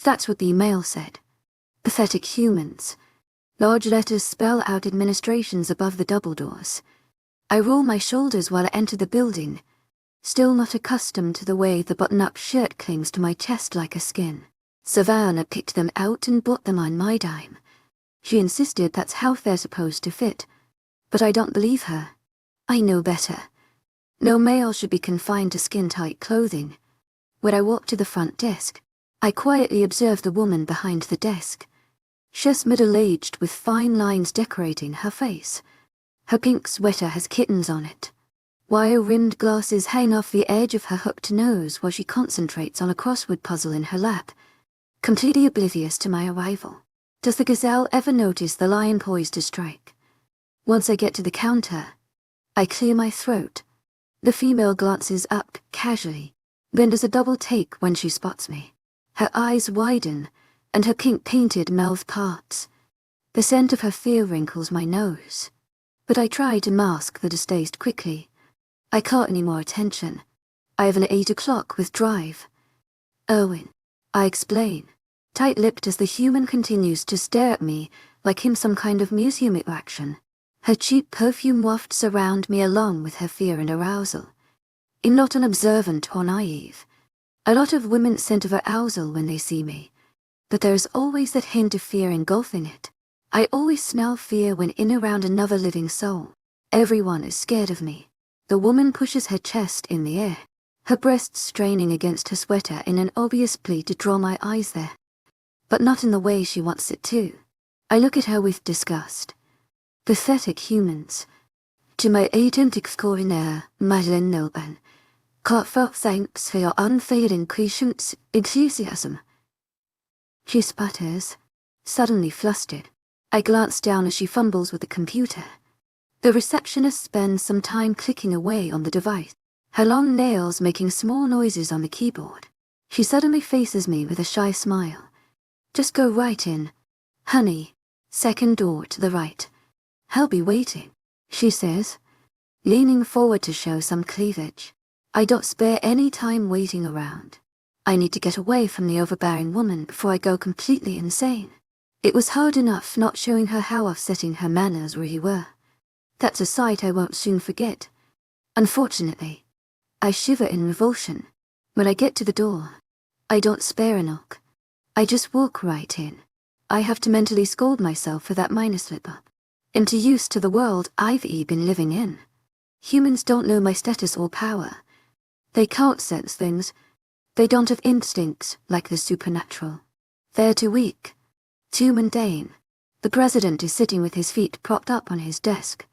that's what the email said. Pathetic humans. Large letters spell out administrations above the double doors. I roll my shoulders while I enter the building, still not accustomed to the way the button-up shirt clings to my chest like a skin. Savannah picked them out and bought them on my dime. She insisted that's how they're supposed to fit, but I don't believe her. I know better. No male should be confined to skin-tight clothing. When I walked to the front desk, I quietly observed the woman behind the desk. She's middle-aged with fine lines decorating her face. Her pink sweater has kittens on it. Wire-rimmed glasses hang off the edge of her hooked nose while she concentrates on a crossword puzzle in her lap, completely oblivious to my arrival. Does the gazelle ever notice the lion poised to strike? Once I get to the counter, I clear my throat. The female glances up casually, then does a double take when she spots me. Her eyes widen, and her pink painted mouth parts. The scent of her fear wrinkles my nose, but I try to mask the distaste quickly. I can't any more attention. I have an 8 o'clock with drive. Owen, I explain, tight-lipped as the human continues to stare at me like I'm some kind of museum attraction. Her cheap perfume wafts around me along with her fear and arousal. I'm not unobservant or naive. A lot of women scent of arousal when they see me, but there's always that hint of fear engulfing it. I always smell fear when in around another living soul. Everyone is scared of me. The woman pushes her chest in the air, her breasts straining against her sweater in an obvious plea to draw my eyes there. But not in the way she wants it to. I look at her with disgust. Pathetic humans. 𝐿𝐤𝐳𝐸 𝐊𝐢𝐳𝐸𝐿𝐤 𝐂𝐿𝐤𝐳𝐸𝐸𝐿𝐤. She sputters, suddenly flustered. I glance down as she fumbles with the computer. The receptionist spends some time clicking away on the device, her long nails making small noises on the keyboard. She suddenly faces me with a shy smile. Just go right in. Honey, second door to the right. I'll be waiting, she says, leaning forward to show some cleavage. I don't spare any time waiting around. I need to get away from the overbearing woman before I go completely insane. It was hard enough not showing her how upsetting her manners really were. That's a sight I won't soon forget. Unfortunately, I shiver in revulsion. When I get to the door, I don't spare a knock. I just walk right in. I have to mentally scold myself for that minor slip-up. I'm too used to the world I've been living in. Humans don't know my status or power. They can't sense things. They don't have instincts like the supernatural. They're too weak, too mundane. The president is sitting with his feet propped up on his desk,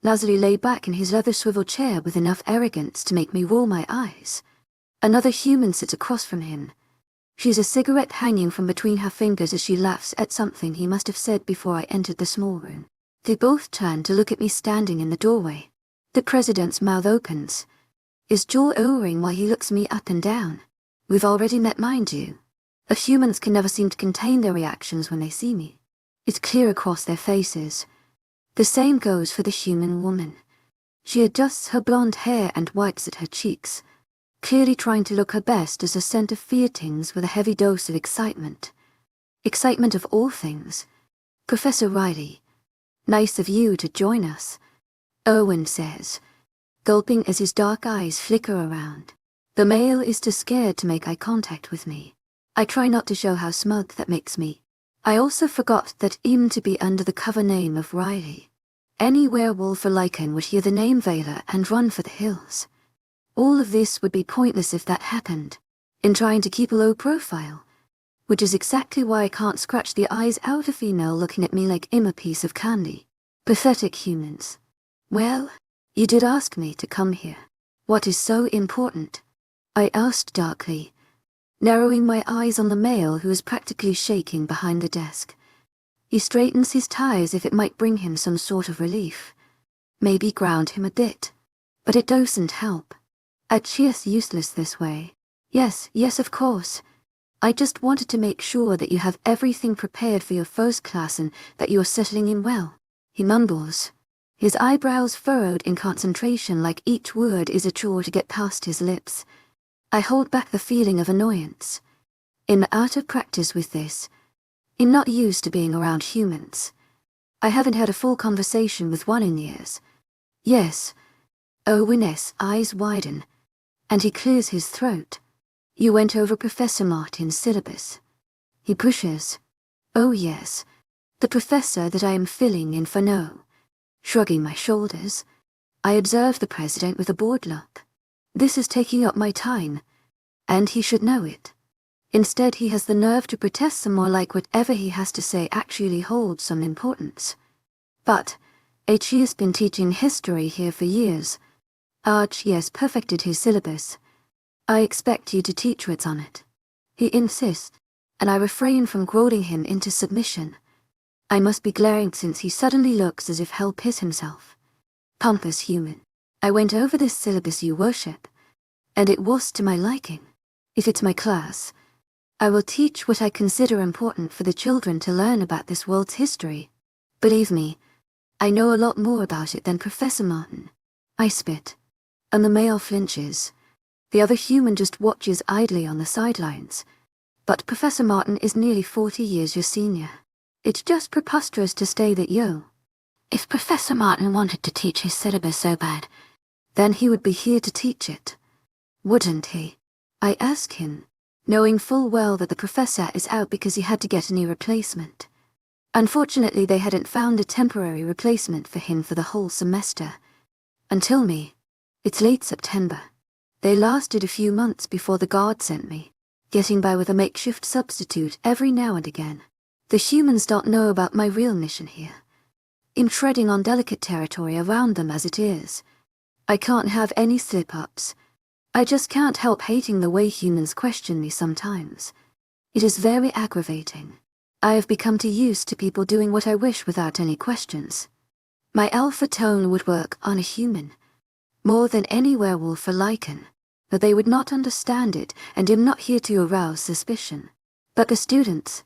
lazily laid back in his leather swivel chair with enough arrogance to make me roll my eyes. Another human sits across from him. She's a cigarette hanging from between her fingers as she laughs at something he must have said before I entered the small room. They both turn to look at me standing in the doorway. The president's mouth opens, his jaw lowering while he looks me up and down. We've already met, mind you. Humans can never seem to contain their reactions when they see me. It's clear across their faces. The same goes for the human woman. She adjusts her blonde hair and wipes at her cheeks, clearly trying to look her best as a scent of fear tings with a heavy dose of excitement. Excitement of all things. Professor Riley, nice of you to join us, Owen says, gulping as his dark eyes flicker around. The male is too scared to make eye contact with me. I try not to show how smug that makes me. I also forgot that I'm to be under the cover name of Riley. Any werewolf or lichen would hear the name Vela and run for the hills. All of this would be pointless if that happened, in trying to keep a low profile, which is exactly why I can't scratch the eyes out of female looking at me like I'm a piece of candy. Pathetic humans. Well, you did ask me to come here. What is so important? I asked darkly, narrowing my eyes on the male who is practically shaking behind the desk. He straightens his tie as if it might bring him some sort of relief. Maybe ground him a bit. But it doesn't help. 𝐿𝐤𝐧𝐠 useless this way. Yes, of course. I just wanted to make sure that you have everything prepared for your first class and that you are settling in well. He mumbles, his eyebrows furrowed in concentration like each word is a chore to get past his lips. I hold back the feeling of annoyance. I'm out of practice with this. I'm not used to being around humans. I haven't had a full conversation with one in years. Yes. Owen's eyes widen, and he clears his throat. You went over Professor Martin's syllabus. He pushes. Oh yes, the professor that I am filling in for no. Shrugging my shoulders, I observe the president with a bored look. This is taking up my time, and he should know it. Instead, he has the nerve to protest some more like whatever he has to say actually holds some importance. But 𝐿𝐤𝐧𝐠 has been teaching history here for years. 𝐿𝐤𝐧𝐠 perfected his syllabus. I expect you to teach what's on it. He insists, and I refrain from goading him into submission. I must be glaring since he suddenly looks as if hell piss himself. Pompous human. I went over this syllabus you worship, and it was to my liking. If it's my class, I will teach what I consider important for the children to learn about this world's history. Believe me, I know a lot more about it than Professor Martin. I spit, and the male flinches. The other human just watches idly on the sidelines. But Professor Martin is nearly 40 years your senior. It's just preposterous to say that If Professor Martin wanted to teach his syllabus so bad, then he would be here to teach it. Wouldn't he? I ask him, knowing full well that the professor is out because he had to get a new replacement. Unfortunately, they hadn't found a temporary replacement for him for the whole semester. Until me. It's late September. They lasted a few months before the guard sent me, getting by with a makeshift substitute every now and again. The humans don't know about my real mission here. I'm treading on delicate territory around them as it is. I can't have any slip-ups. I just can't help hating the way humans question me sometimes. It is very aggravating. I have become too used to people doing what I wish without any questions. My alpha tone would work on a human, more than any werewolf or lichen, but they would not understand it, and I'm not here to arouse suspicion. But the students,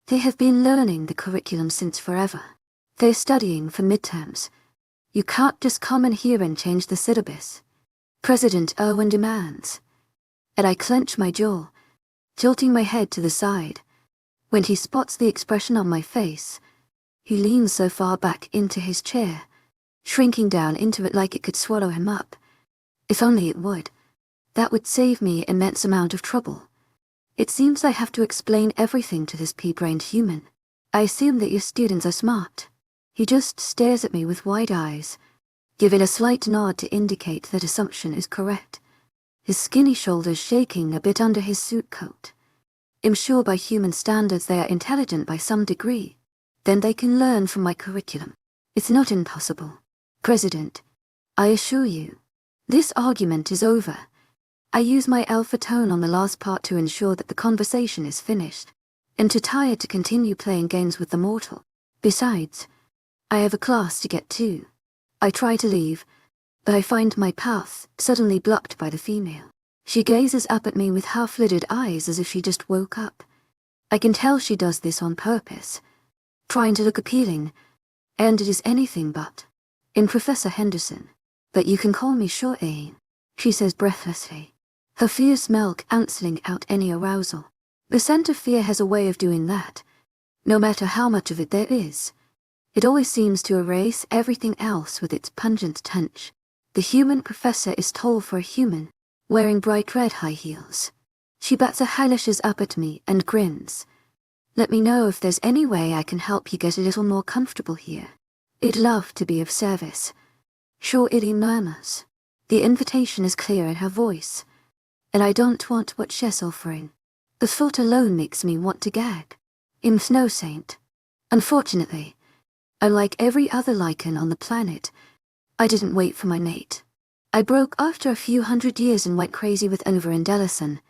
they have been learning the curriculum since forever. They're studying for midterms. You can't just come in here and change the syllabus. President Erwin demands. And I clench my jaw, tilting my head to the side. When he spots the expression on my face, he leans so far back into his chair, shrinking down into it like it could swallow him up. If only it would. That would save me an immense amount of trouble. It seems I have to explain everything to this pea-brained human. I assume that your students are smart. He just stares at me with wide eyes, giving a slight nod to indicate that assumption is correct, his skinny shoulders shaking a bit under his suit coat. I'm sure by human standards they are intelligent by some degree. Then they can learn from my curriculum. It's not impossible. President, I assure you, this argument is over. I use my alpha tone on the last part to ensure that the conversation is finished, and too tired to continue playing games with the mortal. Besides, I have a class to get to. I try to leave, but I find my path suddenly blocked by the female. She gazes up at me with half-lidded eyes as if she just woke up. I can tell she does this on purpose, trying to look appealing, and it is anything but. In Professor Henderson, but you can call me 𝐿𝐤𝐧𝐠, she says breathlessly, her fierce milk cancelling out any arousal. The scent of fear has a way of doing that, no matter how much of it there is. It always seems to erase everything else with its pungent touch. The human professor is tall for a human, wearing bright red high heels. She bats her eyelashes up at me and grins. Let me know if there's any way I can help you get a little more comfortable here. I'd love to be of service. Sure, Illy murmurs. The invitation is clear in her voice, and I don't want what she's offering. The thought alone makes me want to gag. I'm no saint. Unfortunately, unlike every other lichen on the planet, I didn't wait for my mate. I broke after a few hundred years and went crazy with Overindellison,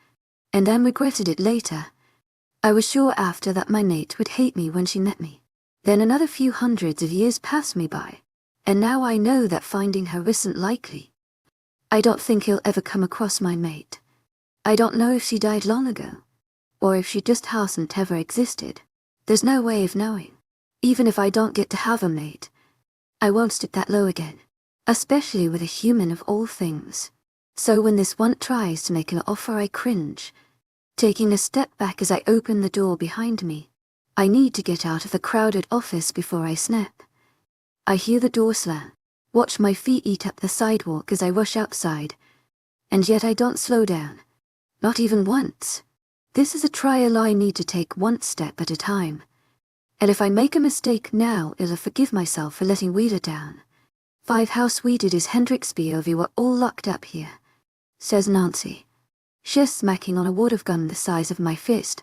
and then regretted it later. I was sure after that my mate would hate me when she met me. Then another few hundreds of years passed me by, and now I know that finding her isn't likely. I don't think he'll ever come across my mate. I don't know if she died long ago, or if she just hasn't ever existed. There's no way of knowing. Even if I don't get to have a mate, I won't stoop that low again, especially with a human of all things. So when this one tries to make an offer, I cringe, taking a step back as I open the door behind me. I need to get out of the crowded office before I snap. I hear the door slam, watch my feet eat up the sidewalk as I rush outside, and yet I don't slow down. Not even once. This is a trial I need to take one step at a time. And if I make a mistake now, I'll forgive myself for letting Wheeler down. How sweet it is, Hendrix BOV, we're all locked up here, says Nancy. She's smacking on a wad of gum the size of my fist,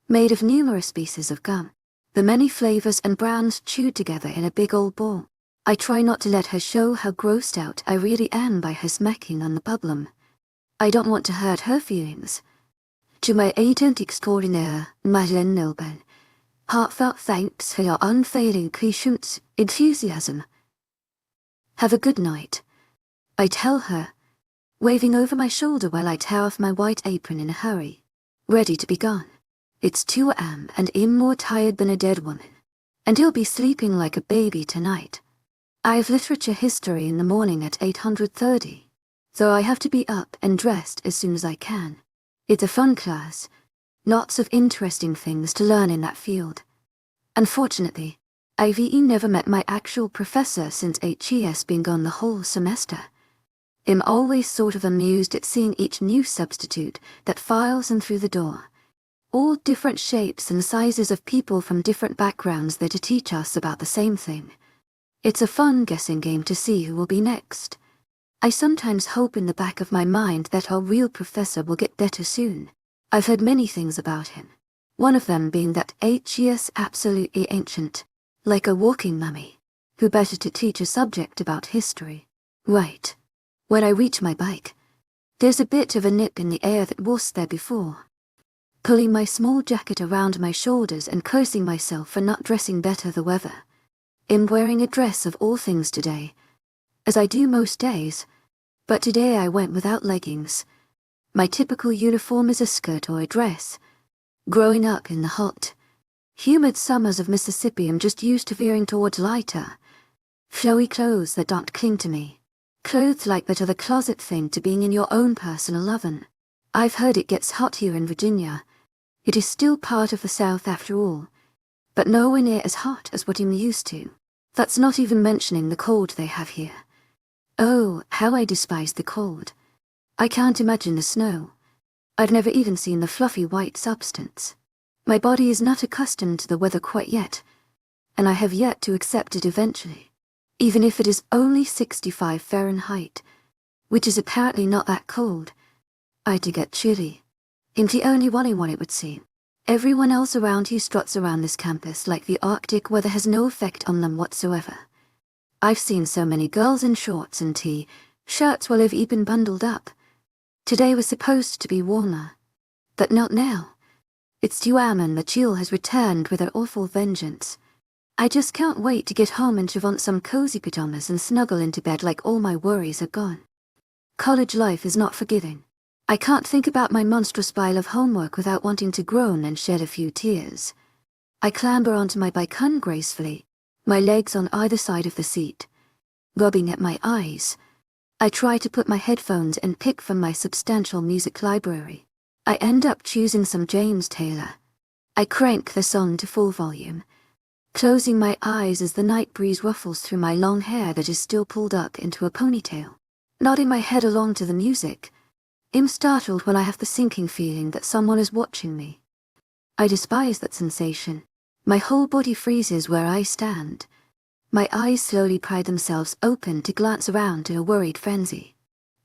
made of numerous pieces of gum, the many flavors and brands chewed together in a big old ball. I try not to let her show how grossed out I really am by her smacking on the bubblegum. I don't want to hurt her feelings. To my 𝐊𝐢𝐧𝐼𝐻 𝐊𝐢𝐳𝐬, heartfelt thanks for your unfailing patience, enthusiasm. Have a good night, I tell her, waving over my shoulder while I tear off my white apron in a hurry, ready to be gone. It's 2 a.m. and I'm more tired than a dead woman, and he'll be sleeping like a baby tonight. I have literature history in the morning at 8:30, so I have to be up and dressed as soon as I can. It's a fun class, lots of interesting things to learn in that field. Unfortunately, I've never met my actual professor since HES been gone the whole semester. I'm always sort of amused at seeing each new substitute that files in through the door. All different shapes and sizes of people from different backgrounds there to teach us about the same thing. It's a fun guessing game to see who will be next. I sometimes hope in the back of my mind that our real professor will get better soon. I've heard many things about him, one of them being that he is absolutely ancient, like a walking mummy. Who better to teach a subject about history? Right. When I reach my bike, there's a bit of a nip in the air that was there before. Pulling my small jacket around my shoulders and cursing myself for not dressing better the weather. I'm wearing a dress of all things today, as I do most days, but today I went without leggings. My typical uniform is a skirt or a dress. Growing up in the hot, humid summers of Mississippi, I'm just used to veering towards lighter, flowy clothes that don't cling to me. Clothes like that are the closet thing to being in your own personal oven. I've heard it gets hot here in Virginia. It is still part of the South after all, but nowhere near as hot as what I'm used to. That's not even mentioning the cold they have here. Oh, how I despise the cold. I can't imagine the snow. I've never even seen the fluffy white substance. My body is not accustomed to the weather quite yet, and I have yet to accept it eventually, even if it is only 65 Fahrenheit, which is apparently not that cold. I do get chilly. I'm the only one it would seem. Everyone else around here struts around this campus like the Arctic weather has no effect on them whatsoever. I've seen so many girls in shorts and t-shirts while they've even bundled up. Today was supposed to be warmer, but not now. It's 2 a.m. and the chill has returned with her awful vengeance. I just can't wait to get home and shove on some cozy pajamas and snuggle into bed like all my worries are gone. College life is not forgiving. I can't think about my monstrous pile of homework without wanting to groan and shed a few tears. I clamber onto my bike ungracefully, my legs on either side of the seat, rubbing at my eyes. I try to put my headphones and pick from my substantial music library. I end up choosing some James Taylor. I crank the song to full volume, closing my eyes as the night breeze ruffles through my long hair that is still pulled up into a ponytail. Nodding my head along to the music, I'm startled when I have the sinking feeling that someone is watching me. I despise that sensation. My whole body freezes where I stand. My eyes slowly pry themselves open to glance around in a worried frenzy.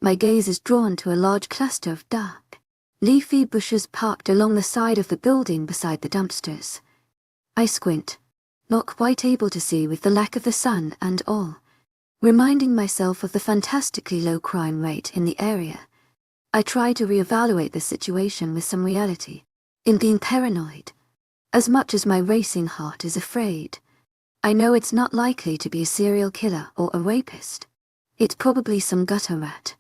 My gaze is drawn to a large cluster of dark, leafy bushes parked along the side of the building beside the dumpsters. I squint, not quite able to see with the lack of the sun and all, reminding myself of the fantastically low crime rate in the area. I try to reevaluate the situation with some reality. In being paranoid, as much as my racing heart is afraid, I know it's not likely to be a serial killer or a rapist. It's probably some gutter rat,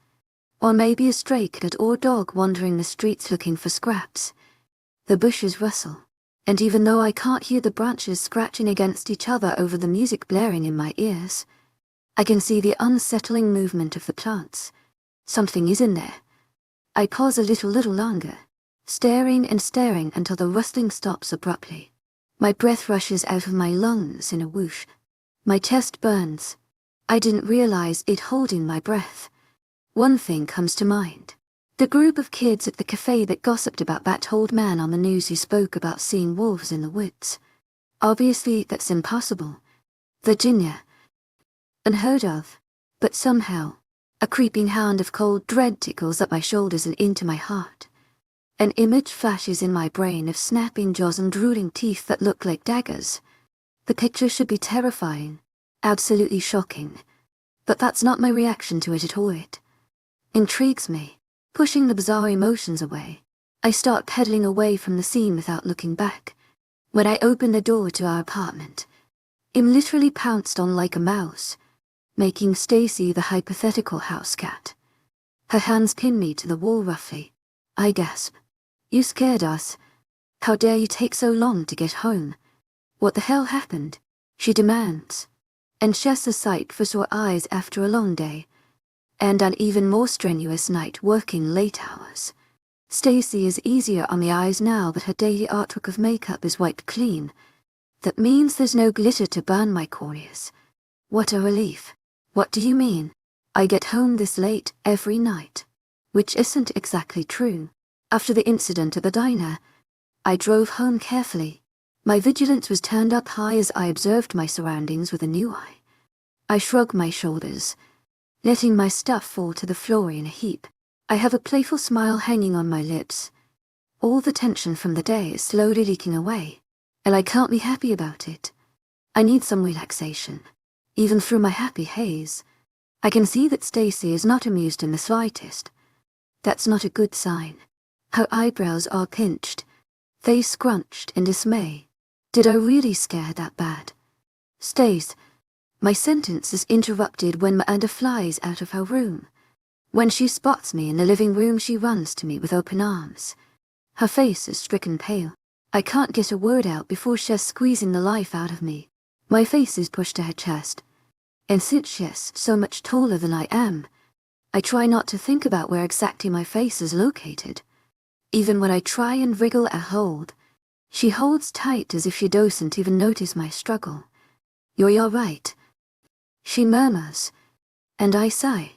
Or maybe a stray cat or dog wandering the streets looking for scraps. The bushes rustle, and even though I can't hear the branches scratching against each other over the music blaring in my ears, I can see the unsettling movement of the plants. Something is in there. I pause a little longer, staring and staring until the rustling stops abruptly. My breath rushes out of my lungs in a whoosh. My chest burns. I didn't realize it holding my breath. One thing comes to mind. The group of kids at the cafe that gossiped about that old man on the news who spoke about seeing wolves in the woods. Obviously, that's impossible. Virginia. Unheard of. But somehow, a creeping hound of cold dread tickles up my shoulders and into my heart. An image flashes in my brain of snapping jaws and drooling teeth that look like daggers. The picture should be terrifying, absolutely shocking. But that's not my reaction to it at all. It intrigues me. Pushing the bizarre emotions away, I start pedaling away from the scene without looking back. When I open the door to our apartment, I'm literally pounced on like a mouse, making Stacy the hypothetical house cat. Her hands pin me to the wall roughly. I gasp. You scared us. How dare you take so long to get home? What the hell happened? She demands. And she's a sight for sore eyes after a long day. And an even more strenuous night working late hours. Stacy is easier on the eyes now, but her daily artwork of makeup is wiped clean. That means there's no glitter to burn my corneas. What a relief. What do you mean? I get home this late every night. Which isn't exactly true. After the incident at the diner, I drove home carefully. My vigilance was turned up high as I observed my surroundings with a new eye. I shrug my shoulders, letting my stuff fall to the floor in a heap. I have a playful smile hanging on my lips. All the tension from the day is slowly leaking away, and I can't be happy about it. I need some relaxation. Even through my happy haze, I can see that Stacy is not amused in the slightest. That's not a good sign. Her eyebrows are pinched, face scrunched in dismay. Did I really scare that bad? Stace. My sentence is interrupted when Miranda flies out of her room. When she spots me in the living room, she runs to me with open arms. Her face is stricken pale. I can't get a word out before she's squeezing the life out of me. My face is pushed to her chest. And since she's so much taller than I am, I try not to think about where exactly my face is located. Even when I try and wriggle a hold, she holds tight as if she doesn't even notice my struggle. You're all right, she murmurs, and I sigh.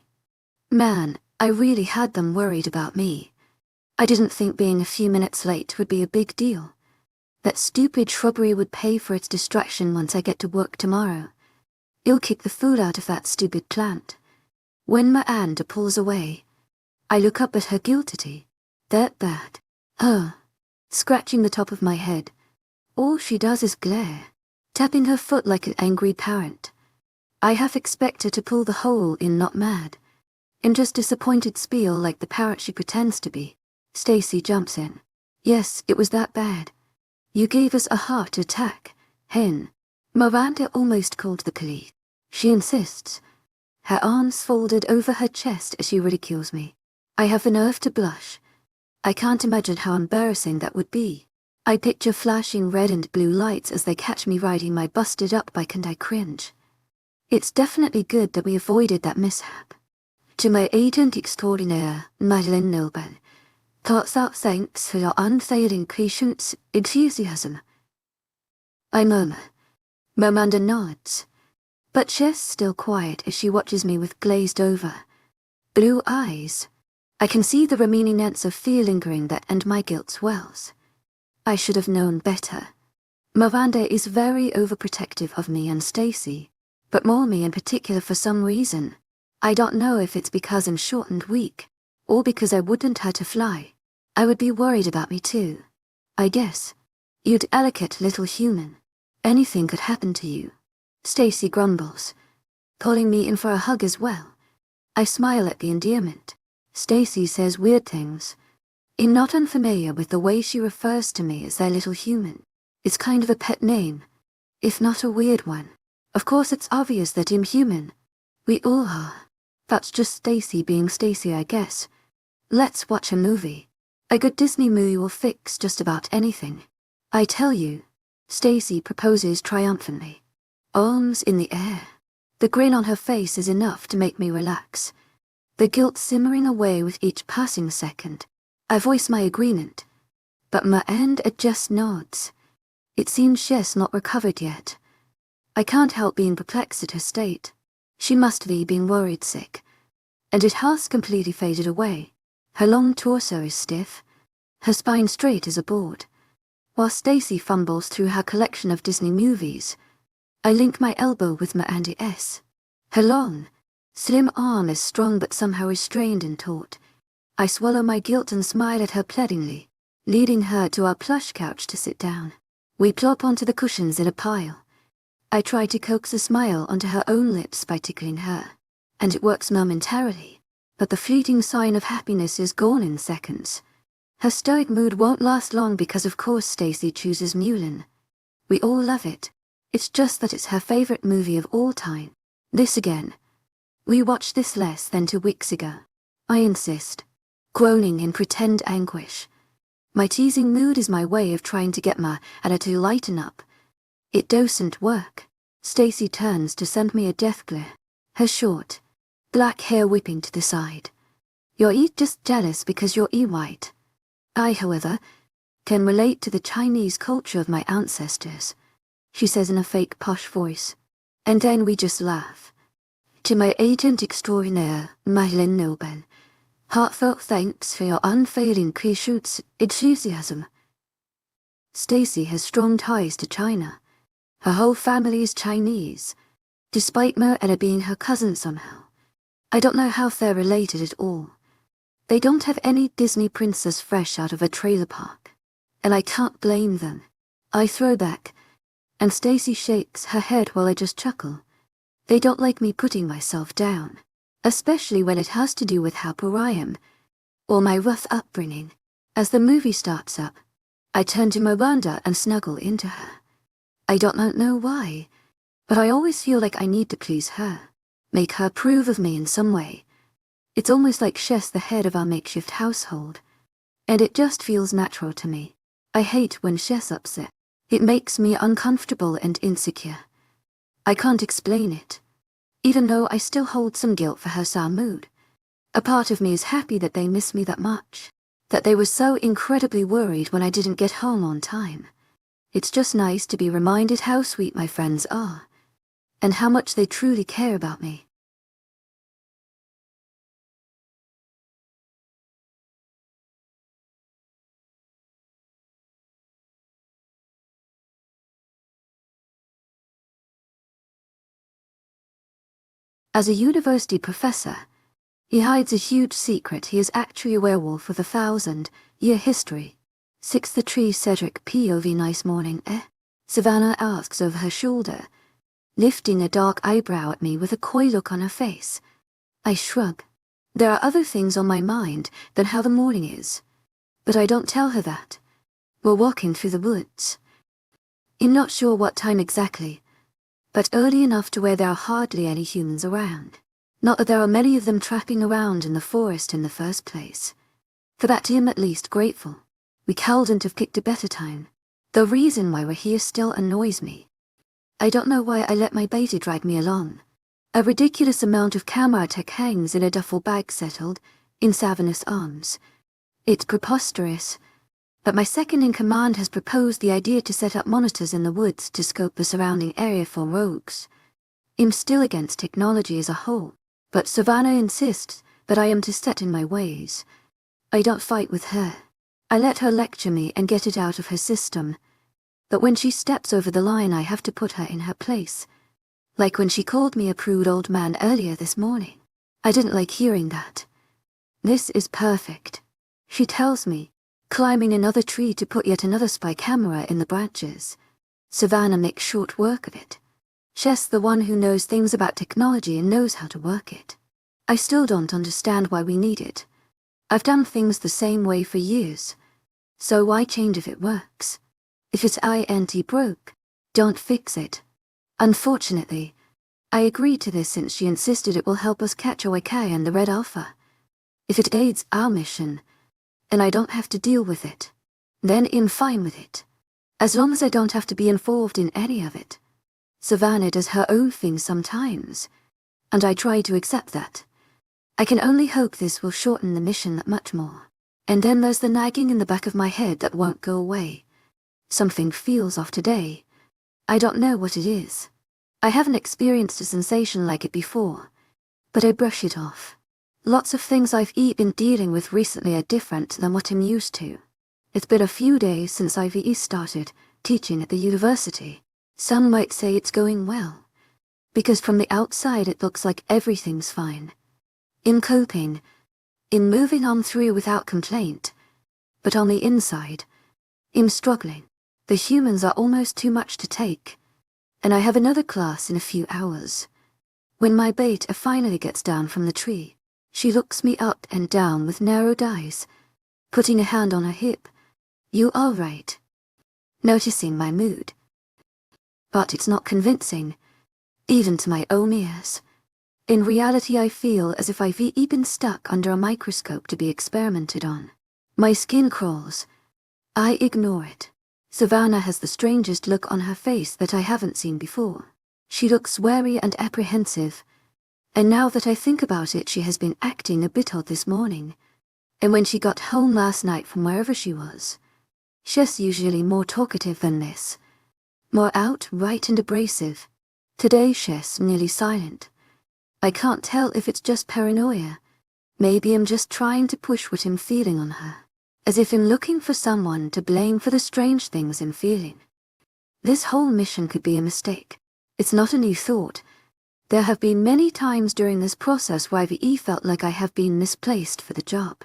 Man, I really had them worried about me. I didn't think being a few minutes late would be a big deal. That stupid shrubbery would pay for its distraction once I get to work tomorrow. It'll kick the food out of that stupid plant. When Miranda pulls away, I look up at her guiltily. That bad? Scratching the top of my head. All she does is glare, tapping her foot like an angry parent. I half expect her to pull the whole in, not mad. In just disappointed spiel like the parrot she pretends to be. Stacy jumps in. Yes, it was that bad. You gave us a heart attack, Hen. Miranda almost called the police. She insists, her arms folded over her chest as she ridicules me. I have the nerve to blush. I can't imagine how embarrassing that would be. I picture flashing red and blue lights as they catch me riding my busted up bike and I cringe. It's definitely good that we avoided that mishap. To my agent extraordinaire, Madeline Noble, thoughts out thanks for your unfailing patience, enthusiasm. I murmur. Miranda nods, but she's still quiet as she watches me with glazed over blue eyes. I can see the remaining ounce of fear lingering that, and my guilt swells. I should have known better. Miranda is very overprotective of me and Stacy, but more me in particular for some reason. I don't know if it's because I'm short and weak, or because I wouldn't hurt to fly. I would be worried about me too. I guess. You delicate little human. Anything could happen to you. Stacy grumbles, pulling me in for a hug as well. I smile at the endearment. Stacy says weird things. I'm not unfamiliar with the way she refers to me as their little human. It's kind of a pet name, if not a weird one. Of course it's obvious that I'm human. We all are. That's just Stacy being Stacy, I guess. Let's watch a movie. A good Disney movie will fix just about anything. I tell you, Stacy proposes triumphantly. Arms in the air. The grin on her face is enough to make me relax. The guilt simmering away with each passing second. I voice my agreement. But Miranda just nods. It seems she's not recovered yet. I can't help being perplexed at her state. She must be being worried sick. And it has completely faded away. Her long torso is stiff. Her spine straight as a board. While Stacy fumbles through her collection of Disney movies, I link my elbow with Miranda's. Her long, slim arm is strong but somehow restrained and taut. I swallow my guilt and smile at her pleadingly, leading her to our plush couch to sit down. We plop onto the cushions in a pile. I try to coax a smile onto her own lips by tickling her, and it works momentarily, but the fleeting sign of happiness is gone in seconds. Her stoic mood won't last long because of course Stacy chooses Mulan. We all love it. It's just that it's her favorite movie of all time. This again. We watched this less than 2 weeks ago. I insist, groaning in pretend anguish. My teasing mood is my way of trying to get Miranda to lighten up. It doesn't work. Stacy turns to send me a death glare, her short, black hair whipping to the side. You're just jealous because you're white. I, however, can relate to the Chinese culture of my ancestors, she says in a fake posh voice. And then we just laugh. To my agent extraordinaire, Madeline Nobel, heartfelt thanks for your unfailing criticism. Enthusiasm. Stacy has strong ties to China. Her whole family is Chinese, despite Miranda being her cousin somehow. I don't know how they're related at all. They don't have any Disney princess fresh out of a trailer park, and I can't blame them. I throw back, and Stacy shakes her head while I just chuckle. They don't like me putting myself down, especially when it has to do with how poor I am, or my rough upbringing. As the movie starts up, I turn to Miranda and snuggle into her. I don't know why, but I always feel like I need to please her, make her approve of me in some way. It's almost like she's the head of our makeshift household, and it just feels natural to me. I hate when she's upset. It makes me uncomfortable and insecure. I can't explain it, even though I still hold some guilt for her sour mood. A part of me is happy that they miss me that much, that they were so incredibly worried when I didn't get home on time. It's just nice to be reminded how sweet my friends are, and how much they truly care about me. As a university professor, he hides a huge secret. He is actually a werewolf with 1,000-year history. The tree Cedric POV nice morning, eh? Savannah asks over her shoulder, lifting a dark eyebrow at me with a coy look on her face. I shrug. There are other things on my mind than how the morning is, but I don't tell her that. We're walking through the woods. I'm not sure what time exactly, but early enough to where there are hardly any humans around. Not that there are many of them trapping around in the forest in the first place. For that I'm at least grateful. We couldn't have picked a better time. The reason why we're here still annoys me. I don't know why I let my beta drag me along. A ridiculous amount of camera tech hangs in a duffel bag settled in Savannah's arms. It's preposterous, but my second-in-command has proposed the idea to set up monitors in the woods to scope the surrounding area for rogues. I'm still against technology as a whole, but Savannah insists that I am to set in my ways. I don't fight with her. I let her lecture me and get it out of her system. But when she steps over the line, I have to put her in her place. Like when she called me a prude old man earlier this morning. I didn't like hearing that. This is perfect, she tells me, climbing another tree to put yet another spy camera in the branches. Savannah makes short work of it. She's the one who knows things about technology and knows how to work it. I still don't understand why we need it. I've done things the same way for years. So why change if it works? If it's broke, don't fix it. Unfortunately, I agreed to this since she insisted it will help us catch 𝐊𝐿𝐻 and the Red Alpha. If it aids our mission, and I don't have to deal with it, then I'm fine with it. As long as I don't have to be involved in any of it. Savannah does her own thing sometimes, and I try to accept that. I can only hope this will shorten the mission that much more. And then there's the nagging in the back of my head that won't go away. Something feels off today. I don't know what it is. I haven't experienced a sensation like it before, but I brush it off. Lots of things I've been dealing with recently are different than what I'm used to. It's been a few days since 𝐼𝐸 started teaching at the university. Some might say it's going well, because from the outside it looks like everything's fine. I'm coping, I'm moving on through without complaint, but on the inside, I'm struggling. The humans are almost too much to take, and I have another class in a few hours. When my beta finally gets down from the tree, she looks me up and down with narrowed eyes, putting a hand on her hip. You are right. Noticing my mood. But it's not convincing, even to my own ears. In reality, I feel as if I've been stuck under a microscope to be experimented on. My skin crawls. I ignore it. Savannah has the strangest look on her face that I haven't seen before. She looks wary and apprehensive, and now that I think about it, she has been acting a bit odd this morning. And when she got home last night from wherever she was, she's usually more talkative than this, more outright and abrasive. Today she's nearly silent. I can't tell if it's just paranoia. Maybe I'm just trying to push what I'm feeling on her, as if I'm looking for someone to blame for the strange things I'm feeling. This whole mission could be a mistake. It's not a new thought. There have been many times during this process where I've felt like I have been misplaced for the job.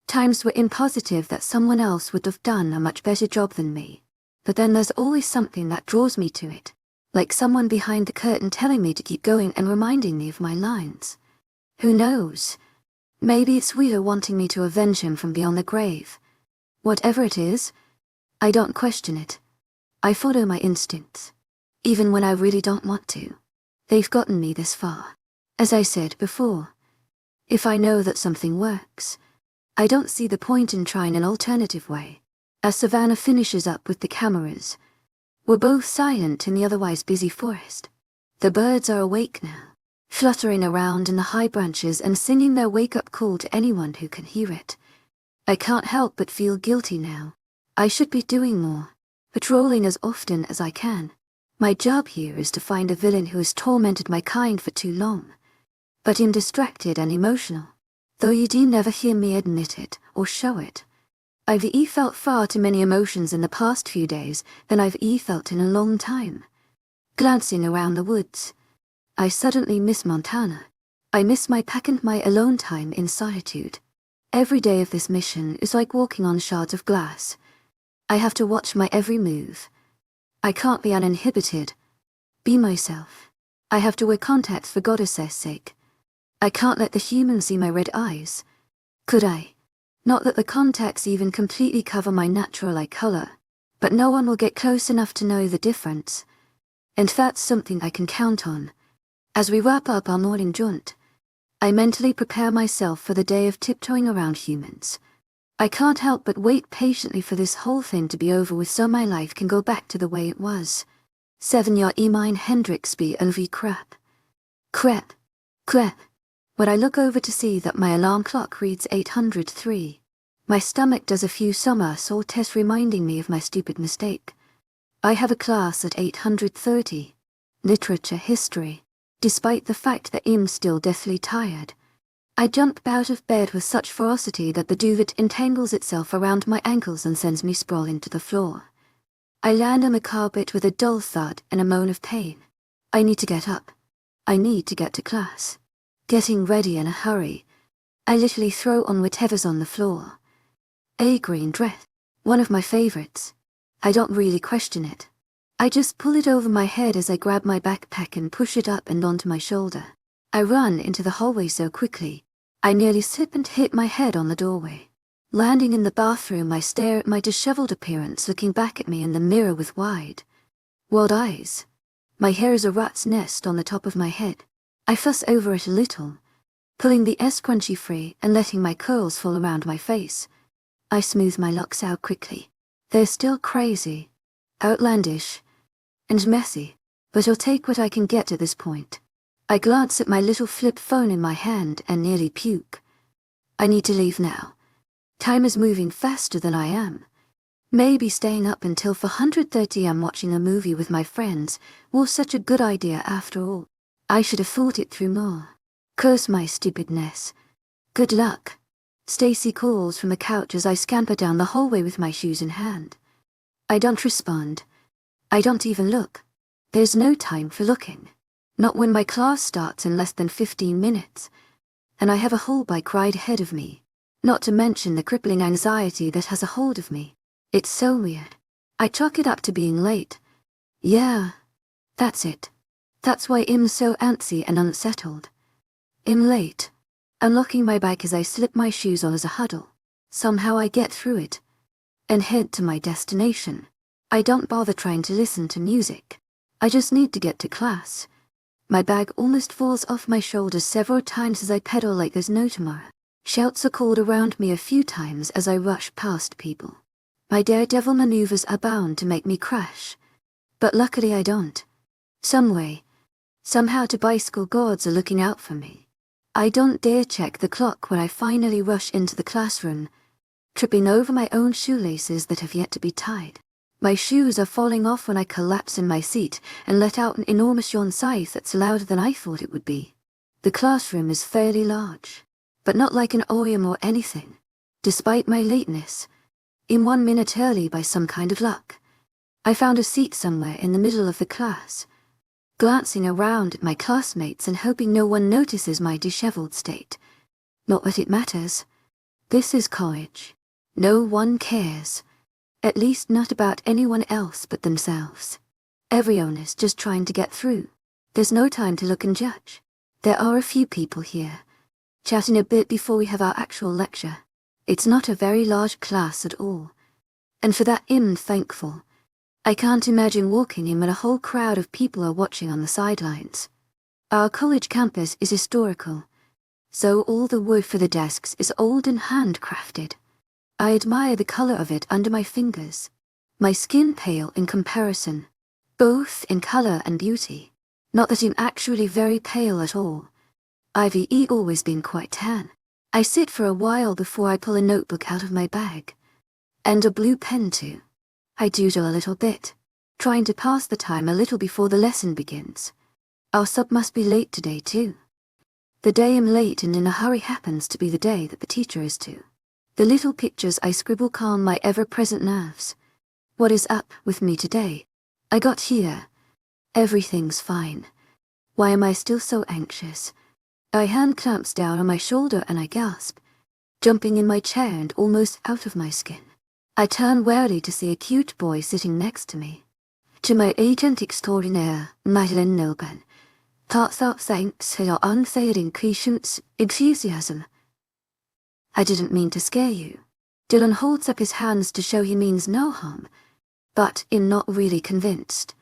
Times were positive that someone else would have done a much better job than me. But then there's always something that draws me to it, like someone behind the curtain telling me to keep going and reminding me of my lines. Who knows? Maybe it's 𝐊𝐿𝐻 wanting me to avenge him from beyond the grave. Whatever it is, I don't question it. I follow my instincts, even when I really don't want to. They've gotten me this far. As I said before, if I know that something works, I don't see the point in trying an alternative way. As Savannah finishes up with the cameras, we're both silent in the otherwise busy forest. The birds are awake now, fluttering around in the high branches and singing their wake-up call to anyone who can hear it. I can't help but feel guilty now. I should be doing more, patrolling as often as I can. My job here is to find a villain who has tormented my kind for too long. But I'm distracted and emotional, though you do never hear me admit it or show it. I've felt far too many emotions in the past few days than I've felt in a long time. Glancing around the woods, I suddenly miss Montana. I miss my pack and my alone time in solitude. Every day of this mission is like walking on shards of glass. I have to watch my every move. I can't be uninhibited. Be myself. I have to wear contacts for goddess's sake. I can't let the humans see my red eyes. Could I? Not that the contacts even completely cover my natural eye color, but no one will get close enough to know the difference. And that's something I can count on. As we wrap up our morning jaunt, I mentally prepare myself for the day of tiptoeing around humans. I can't help but wait patiently for this whole thing to be over with so my life can go back to the way it was. 7-year mine Hendrix be 𝐿𝐻𝐻 crap. Crap. Crap. When I look over to see that my alarm clock reads 803, my stomach does a few somersault tests reminding me of my stupid mistake. I have a class at 830, literature history, despite the fact that I'm still deathly tired. I jump out of bed with such ferocity that the duvet entangles itself around my ankles and sends me sprawling to the floor. I land on the carpet with a dull thud and a moan of pain. I need to get up. I need to get to class. Getting ready in a hurry, I literally throw on whatever's on the floor. A green dress, one of my favorites. I don't really question it. I just pull it over my head as I grab my backpack and push it up and onto my shoulder. I run into the hallway so quickly, I nearly slip and hit my head on the doorway. Landing in the bathroom, I stare at my disheveled appearance looking back at me in the mirror with wide eyes. My hair is a rat's nest on the top of my head. I fuss over it a little, pulling the scrunchie free and letting my curls fall around my face. I smooth my locks out quickly. They're still crazy, outlandish, and messy, but I'll take what I can get at this point. I glance at my little flip phone in my hand and nearly puke. I need to leave now. Time is moving faster than I am. Maybe staying up until 4:30 am watching a movie with my friends was such a good idea after all. I should have thought it through more. Curse my stupidness. Good luck. Stacy calls from the couch as I scamper down the hallway with my shoes in hand. I don't respond. I don't even look. There's no time for looking. Not when my class starts in less than 15 minutes. And I have a whole bike ride ahead of me. Not to mention the crippling anxiety that has a hold of me. It's so weird. I chalk it up to being late. Yeah, that's it. That's why I'm so antsy and unsettled. I'm late. Unlocking my bike as I slip my shoes on as a huddle. Somehow I get through it and head to my destination. I don't bother trying to listen to music. I just need to get to class. My bag almost falls off my shoulders several times as I pedal like there's no tomorrow. Shouts are called around me a few times as I rush past people. My daredevil maneuvers are bound to make me crash. But luckily I don't. Some way, somehow the bicycle gods are looking out for me. I don't dare check the clock when I finally rush into the classroom, tripping over my own shoelaces that have yet to be tied. My shoes are falling off when I collapse in my seat and let out an enormous yawn sigh that's louder than I thought it would be. The classroom is fairly large, but not like an auditorium or anything. Despite my lateness, I'm 1 minute early by some kind of luck. I found a seat somewhere in the middle of the class, glancing around at my classmates and hoping no one notices my disheveled state. Not that it matters. This is college. No one cares. At least not about anyone else but themselves. Everyone is just trying to get through. There's no time to look and judge. There are a few people here, chatting a bit before we have our actual lecture. It's not a very large class at all. And for that I'm thankful. I can't imagine walking in when a whole crowd of people are watching on the sidelines. Our college campus is historical, so all the wood for the desks is old and handcrafted. I admire the color of it under my fingers. My skin pale in comparison, both in color and beauty. Not that I'm actually very pale at all. I've always been quite tan. I sit for a while before I pull a notebook out of my bag. And a blue pen too. I doodle a little bit, trying to pass the time a little before the lesson begins. Our sub must be late today too. The day I'm late and in a hurry happens to be the day that the teacher is too. The little pictures I scribble calm my ever-present nerves. What is up with me today? I got here. Everything's fine. Why am I still so anxious? My hand clamps down on my shoulder and I gasp, jumping in my chair and almost out of my skin. I turn warily to see a cute boy sitting next to me. 𝐊𝐢𝐧𝐼 𝐊𝐢𝐳 𝐊𝐢𝐳𝐼𝐬𝐭𝐢𝐴𝐺𝐻𝐼. I didn't mean to scare you. Dylan holds up his hands to show he means no harm, but I'm not really convinced.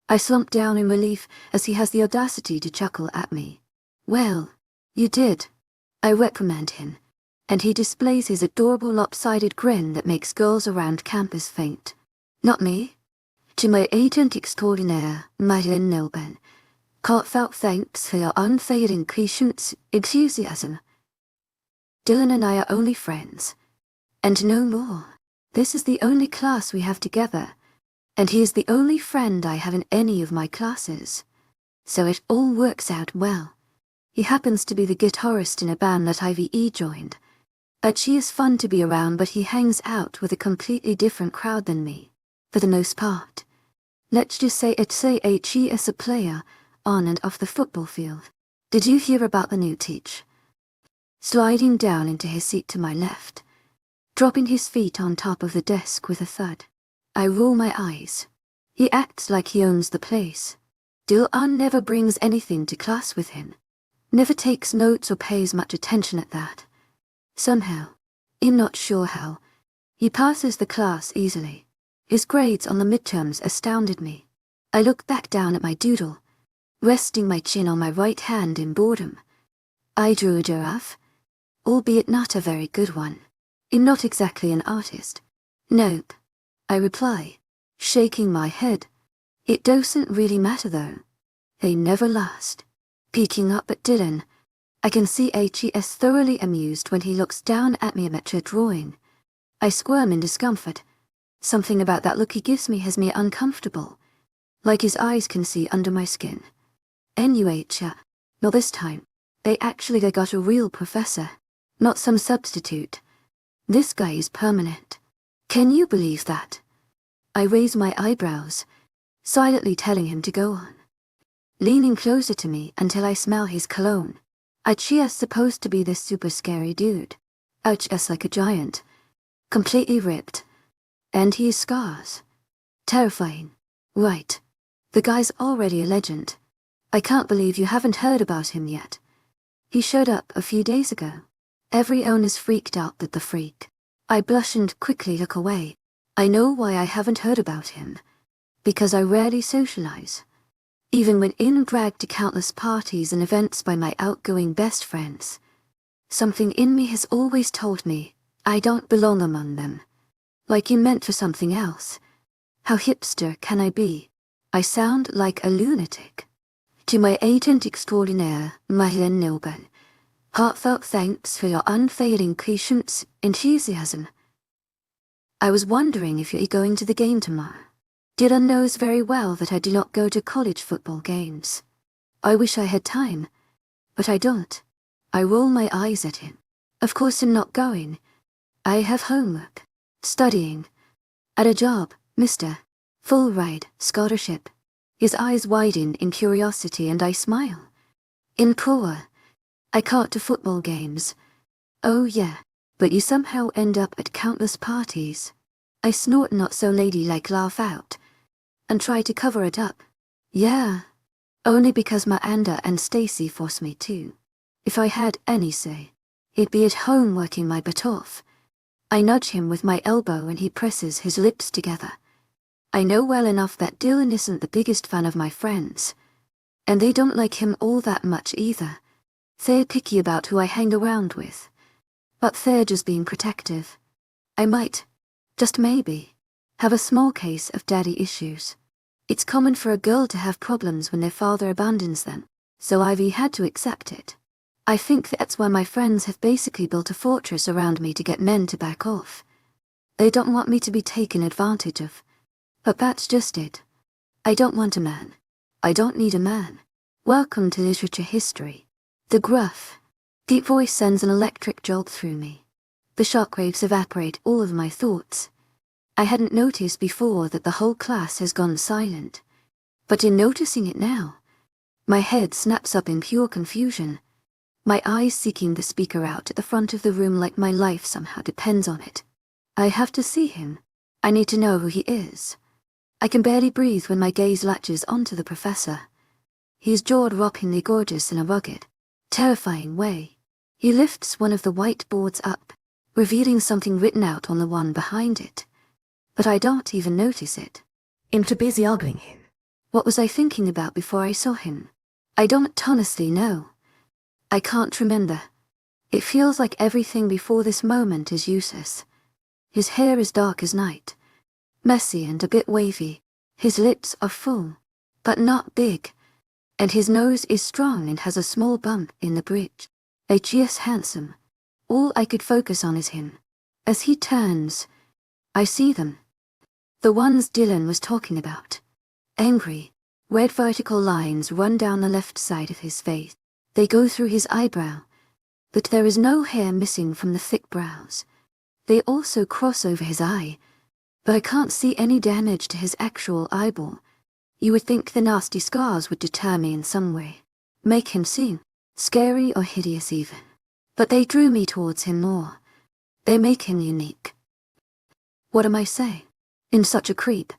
I slump down in relief as he has the audacity to chuckle at me. Well, you did. I recommend him. And he displays his adorable lopsided grin that makes girls around campus faint. Not me. 𝐊𝐢𝐳𝐼 𝐊𝐢𝐳𝐼 𝐊𝐢𝐳𝐼𝐬𝐿𝐢𝐴𝐺𝐻𝐼. Dylan and I are only friends. And no more. This is the only class we have together. And he is the only friend I have in any of my classes. So it all works out well. He happens to be the guitarist in a band that I've joined. She is fun to be around, but he hangs out with a completely different crowd than me, for the most part. Let's just say he is a player, on and off the football field. Did you hear about the new teacher? Sliding down into his seat to my left, dropping his feet on top of the desk with a thud. I roll my eyes. He acts like he owns the place. Dylan never brings anything to class with him. Never takes notes or pays much attention at that. Somehow, I'm not sure how, he passes the class easily. His grades on the midterms astounded me. I look back down at my doodle, resting my chin on my right hand in boredom. I drew a giraffe, albeit not a very good one. I'm not exactly an artist. Nope, I reply, shaking my head. It doesn't really matter though. They never last. Peeking up at Dylan, I can see he is thoroughly amused when he looks down at me amid a drawing. I squirm in discomfort. Something about that look he gives me has me uncomfortable, like his eyes can see under my skin. Anyway, not this time. They got a real professor, not some substitute. This guy is permanent. Can you believe that? I raise my eyebrows, silently telling him to go on. Leaning closer to me until I smell his cologne. 𝐿𝐤 supposed to be this super scary dude. 𝐿𝐤 like a giant, completely ripped. And he is scars. Terrifying. Right. The guy's already a legend. I can't believe you haven't heard about him yet. He showed up a few days ago. Every owner's freaked out at the freak. I blush and quickly look away. I know why I haven't heard about him. Because I rarely socialize. Even when dragged to countless parties and events by my outgoing best friends. Something in me has always told me I don't belong among them. Like you're meant for something else. How hipster can I be? I sound like a lunatic. To my agent extraordinaire, 𝐊𝐤𝐬, heartfelt thanks for your unfailing patience and enthusiasm. I was wondering if you're going to the game tomorrow. Dylan knows very well that I do not go to college football games. I wish I had time, but I don't. I roll my eyes at him. Of course I'm not going. I have homework, studying, at a job, mister. Full ride, scholarship. His eyes widen in curiosity and I smile. In core, I can't to football games. Oh yeah, but you somehow end up at countless parties. I snort not so ladylike laugh out, and try to cover it up. Yeah, only because Miranda and Stacy force me to. If I had any say, he'd be at home working my butt off. I nudge him with my elbow and he presses his lips together. I know well enough that Dylan isn't the biggest fan of my friends, and they don't like him all that much either. They're picky about who I hang around with, but they're just being protective. I might, just maybe, have a small case of daddy issues. It's common for a girl to have problems when their father abandons them, so Ivy had to accept it. I think that's why my friends have basically built a fortress around me to get men to back off. They don't want me to be taken advantage of. But that's just it. I don't want a man. I don't need a man. Welcome to literature history. The gruff, deep voice sends an electric jolt through me. The shockwaves evaporate all of my thoughts. I hadn't noticed before that the whole class has gone silent. But in noticing it now, my head snaps up in pure confusion. My eyes seeking the speaker out at the front of the room like my life somehow depends on it. I have to see him. I need to know who he is. I can barely breathe when my gaze latches onto the professor. He is jaw-droppingly gorgeous in a rugged, terrifying way. He lifts one of the white boards up, revealing something written out on the one behind it. But I don't even notice it. I'm too busy ogling him. What was I thinking about before I saw him? I don't honestly know. I can't remember. It feels like everything before this moment is useless. His hair is dark as night. Messy and a bit wavy. His lips are full, but not big, and his nose is strong and has a small bump in the bridge. 𝐿𝐤𝐬 handsome. All I could focus on is him. As he turns, I see them. The ones Dylan was talking about. Angry, red vertical lines run down the left side of his face. They go through his eyebrow, but there is no hair missing from the thick brows. They also cross over his eye, but I can't see any damage to his actual eyeball. You would think the nasty scars would deter me in some way, make him seem scary or hideous even. But they drew me towards him more. They make him unique. What am I saying? I'm such a creep.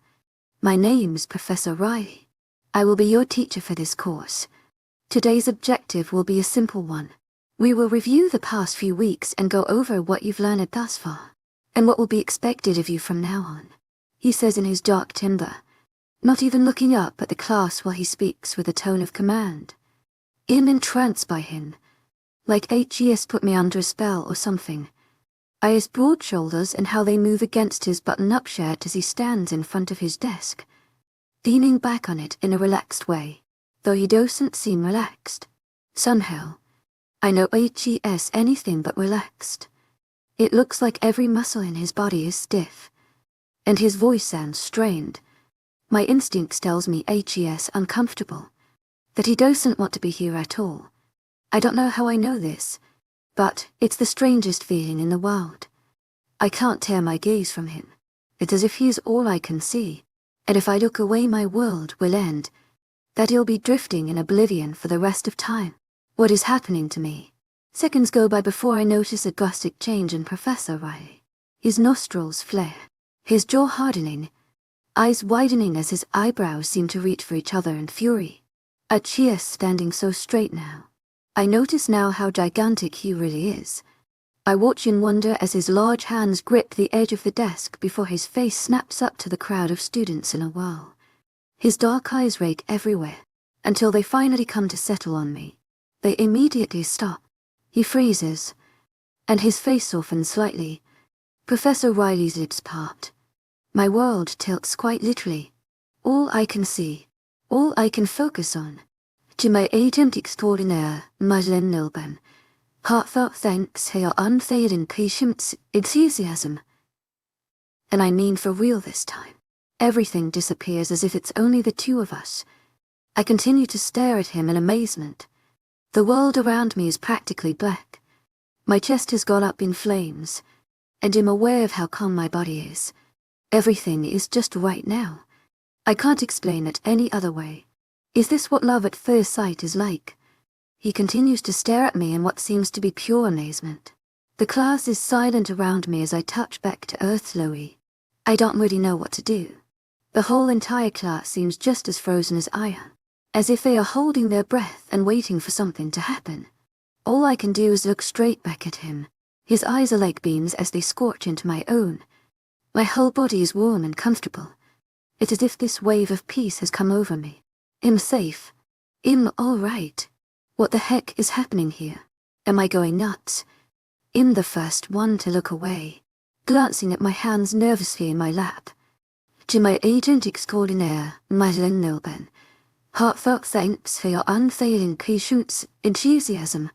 My name's Professor Riley. I will be your teacher for this course. Today's objective will be a simple one. We will review the past few weeks and go over what you've learned thus far, and what will be expected of you from now on. He says in his dark timbre. not even looking up at the class while he speaks with a tone of command. I'm entranced by him, like 𝐻𝐸s put me under a spell or something. His broad shoulders and how they move against his button-up shirt as he stands in front of his desk, leaning back on it in a relaxed way, though he doesn't seem relaxed. Somehow, I know 𝐻𝐸s anything but relaxed. It looks like every muscle in his body is stiff, and his voice sounds strained. My instincts tells me 𝐻𝐸s uncomfortable, that he doesn't want to be here at all. I don't know how I know this, but it's the strangest feeling in the world. I can't tear my gaze from him. It's as if he is all I can see, and if I look away my world will end, that he'll be drifting in oblivion for the rest of time. What is happening to me? Seconds go by before I notice a drastic change in Professor 𝐸𝐬. His nostrils flare, his jaw hardening, eyes widening as his eyebrows seem to reach for each other in fury. 𝐻𝐸s standing so straight now. I notice now how gigantic he really is. I watch in wonder as his large hands grip the edge of the desk before his face snaps up to the crowd of students in a whirl. His dark eyes rake everywhere, until they finally come to settle on me. They immediately stop. He freezes, and his face softens slightly. Professor 𝐸𝐬's lips part. My world tilts quite literally. All I can see, all I can focus on. 𝐊𝐸𝐬𝐧𝐼 extraordinaire, heartfelt thanks for your unfailing patience, enthusiasm. And I mean for real this time. Everything disappears as if it's only the two of us. I continue to stare at him in amazement. The world around me is practically black. My chest has gone up in flames, and I'm aware of how calm my body is. Everything is just right now. I can't explain it any other way. Is this what love at first sight is like? He continues to stare at me in what seems to be pure amazement. The class is silent around me as I touch back to earth slowly. I don't really know what to do. The whole entire class seems just as frozen as I am, as if they are holding their breath and waiting for something to happen. All I can do is look straight back at him. His eyes are like beams as they scorch into my own. My whole body is warm and comfortable. It's as if this wave of peace has come over me. I'm safe. I'm all right. What the heck is happening here? Am I going nuts? I'm the first one to look away, glancing at my hands nervously in my lap. 𝐻𝐸𝐬𝐧𝐼 extraordinaire, heartfelt thanks for your unfailing patience, enthusiasm.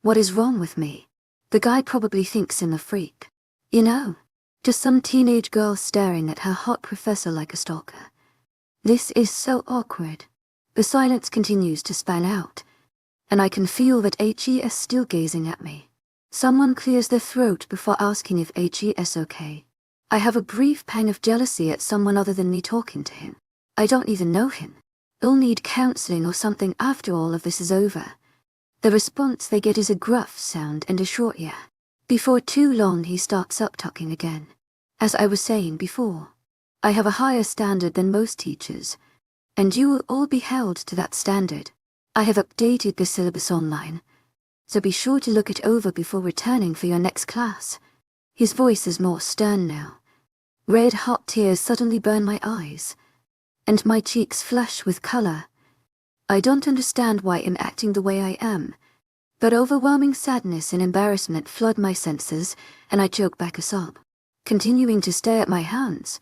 What is wrong with me? The guy probably thinks I'm a freak. You know, just some teenage girl staring at her hot professor like a stalker. This is so awkward. The silence continues to span out, and I can feel that 𝐻𝐸s is still gazing at me. Someone clears their throat before asking if 𝐻𝐸s is okay. I have a brief pang of jealousy at someone other than me talking to him. I don't even know him. He'll need counseling or something after all of this is over. The response they get is a gruff sound and a short yeah. Before too long he starts up talking again. As I was saying before, I have a higher standard than most teachers, and you will all be held to that standard. I have updated the syllabus online, so be sure to look it over before returning for your next class. His voice is more stern now. Red hot tears suddenly burn my eyes, and my cheeks flush with color. I don't understand why I'm acting the way I am, but overwhelming sadness and embarrassment flood my senses, and I choke back a sob. Continuing to stare at my hands,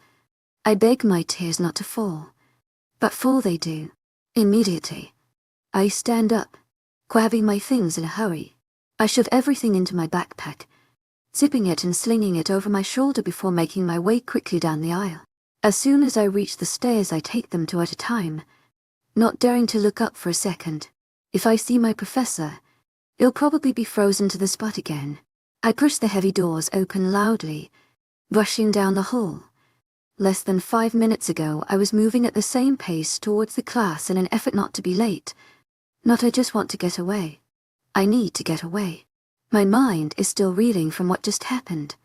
I beg my tears not to fall, but fall they do. Immediately, I stand up, grabbing my things in a hurry. I shove everything into my backpack, zipping it and slinging it over my shoulder before making my way quickly down the aisle. As soon as I reach the stairs, I take them two at a time, not daring to look up for a second. If I see my professor, he'll probably be frozen to the spot again. I push the heavy doors open loudly, rushing down the hall. Less than 5 minutes ago, I was moving at the same pace towards the class in an effort not to be late. Not I just want to get away. I need to get away. My mind is still reeling from what just happened.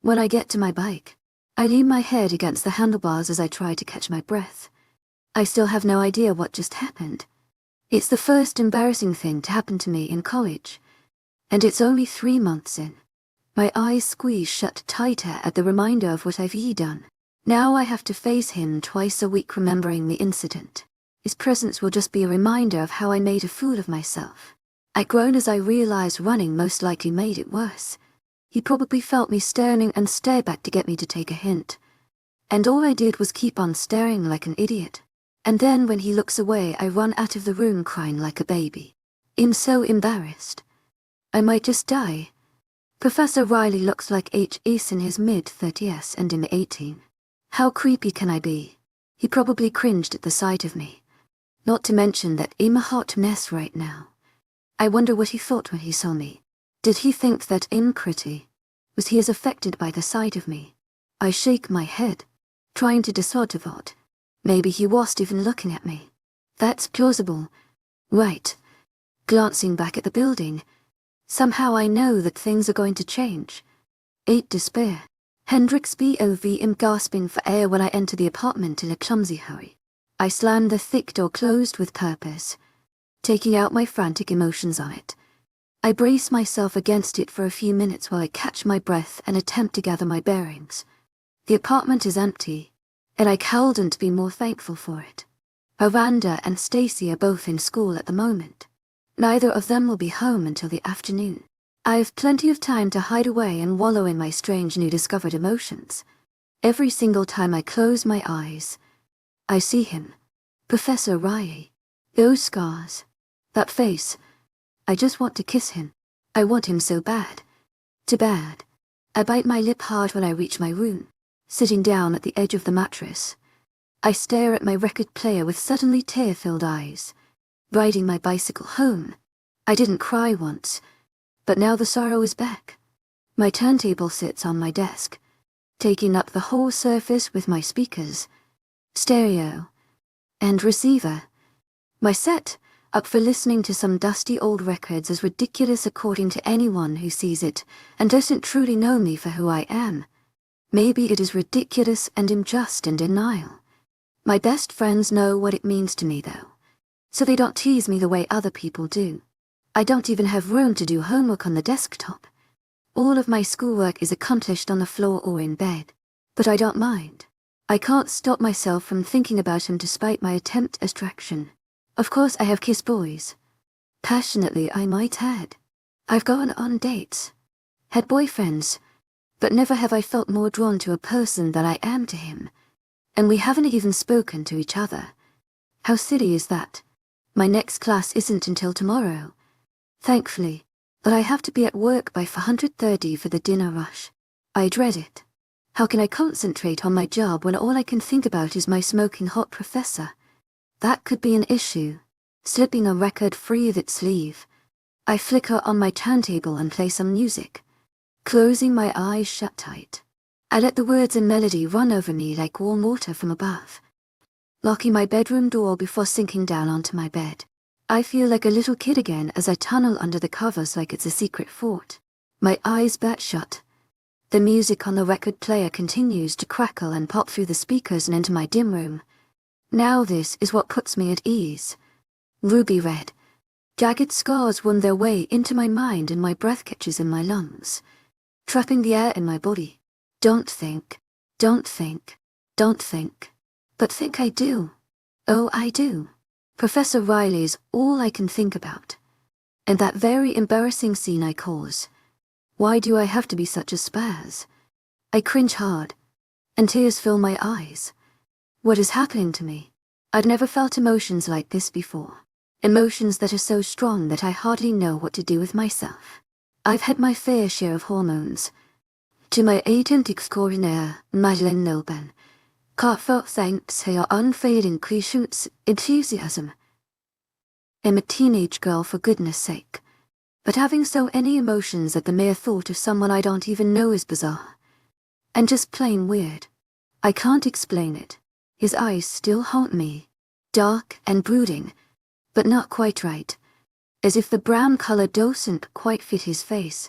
When I get to my bike, I lean my head against the handlebars as I try to catch my breath. I still have no idea what just happened. It's the first embarrassing thing to happen to me in college, and it's only 3 months in. My eyes squeeze shut tighter at the reminder of what I've done. Now I have to face him twice a week remembering the incident. His presence will just be a reminder of how I made a fool of myself. I groaned as I realized running most likely made it worse. He probably felt me staring and stared back to get me to take a hint. And all I did was keep on staring like an idiot. And then when he looks away, I run out of the room crying like a baby. I'm so embarrassed. I might just die. Professor Riley looks like 𝐊𝐲𝐬𝐧𝐬 in his mid-30s and I'm 18. How creepy can I be? He probably cringed at the sight of me. Not to mention that I'm a hot mess right now. I wonder what he thought when he saw me. Did he think that I'm pretty? Was he as affected by the sight of me? I shake my head, trying to decide what. Maybe he wasn't even looking at me. That's plausible. Right. Glancing back at the building, somehow I know that things are going to change. 8 despair. Hendrix BOV am gasping for air when I enter the apartment in a clumsy hurry. I slam the thick door closed with purpose, taking out my frantic emotions on it. I brace myself against it for a few minutes while I catch my breath and attempt to gather my bearings. The apartment is empty, and I couldn't be more thankful for it. Miranda and Stacy are both in school at the moment. Neither of them will be home until the afternoon. I have plenty of time to hide away and wallow in my strange new discovered emotions. Every single time I close my eyes, I see him. Professor Riley. Those scars. That face. I just want to kiss him. I want him so bad. Too bad. I bite my lip hard when I reach my room, sitting down at the edge of the mattress. I stare at my record player with suddenly tear-filled eyes. Riding my bicycle home. I didn't cry once, but now the sorrow is back. My turntable sits on my desk, taking up the whole surface with my speakers, stereo, and receiver. My set, up for listening to some dusty old records, is ridiculous according to anyone who sees it and doesn't truly know me for who I am. Maybe it is ridiculous and I'm just in denial. My best friends know what it means to me though, so they don't tease me the way other people do. I don't even have room to do homework on the desktop. All of my schoolwork is accomplished on the floor or in bed, but I don't mind. I can't stop myself from thinking about him despite my attempt at distraction. Of course I have kissed boys. Passionately I might add. I've gone on dates, had boyfriends, but never have I felt more drawn to a person than I am to him. And we haven't even spoken to each other. How silly is that? My next class isn't until tomorrow. Thankfully, but I have to be at work by 4:30 for the dinner rush. I dread it. How can I concentrate on my job when all I can think about is my smoking hot professor? That could be an issue. Slipping a record free of its sleeve. I flicker on my turntable and play some music, closing my eyes shut tight. I let the words and melody run over me like warm water from above. Locking my bedroom door before sinking down onto my bed. I feel like a little kid again as I tunnel under the covers like it's a secret fort. My eyes bat shut. The music on the record player continues to crackle and pop through the speakers and into my dim room. Now this is what puts me at ease. Ruby red. Jagged scars wound their way into my mind and my breath catches in my lungs, trapping the air in my body. Don't think. Don't think. Don't think. But think I do. Oh, I do. Professor Riley's all I can think about. And that very embarrassing scene I cause. Why do I have to be such a spaz? I cringe hard, and tears fill my eyes. What is happening to me? I'd never felt emotions like this before. Emotions that are so strong that I hardly know what to do with myself. I've had my fair share of hormones. To my 𝐊𝐼𝐻𝐼𝐻𝐬 𝐑𝐞𝐝𝐬 unfading 𝐀𝐥𝐻𝐃𝐿 enthusiasm. I'm a teenage girl for goodness sake. But having so many emotions at the mere thought of someone I don't even know is bizarre. And just plain weird. I can't explain it. His eyes still haunt me. Dark and brooding, but not quite right. As if the brown color doesn't quite fit his face.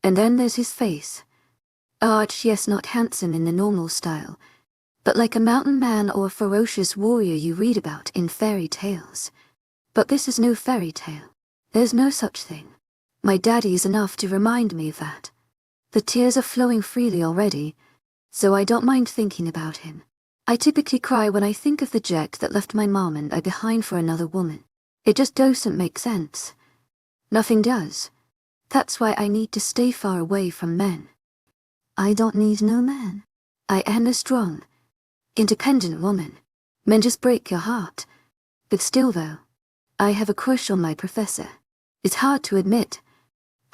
And then there's his face. Yes, not handsome in the normal style, but like a mountain man or a ferocious warrior you read about in fairy tales. But this is no fairy tale. There's no such thing. My daddy is enough to remind me of that. The tears are flowing freely already, so I don't mind thinking about him. I typically cry when I think of the jerk that left my mom and I behind for another woman. It just doesn't make sense. Nothing does. That's why I need to stay far away from men. I don't need no man. I am a strong, independent woman. Men just break your heart. But still though, I have a crush on my professor. It's hard to admit.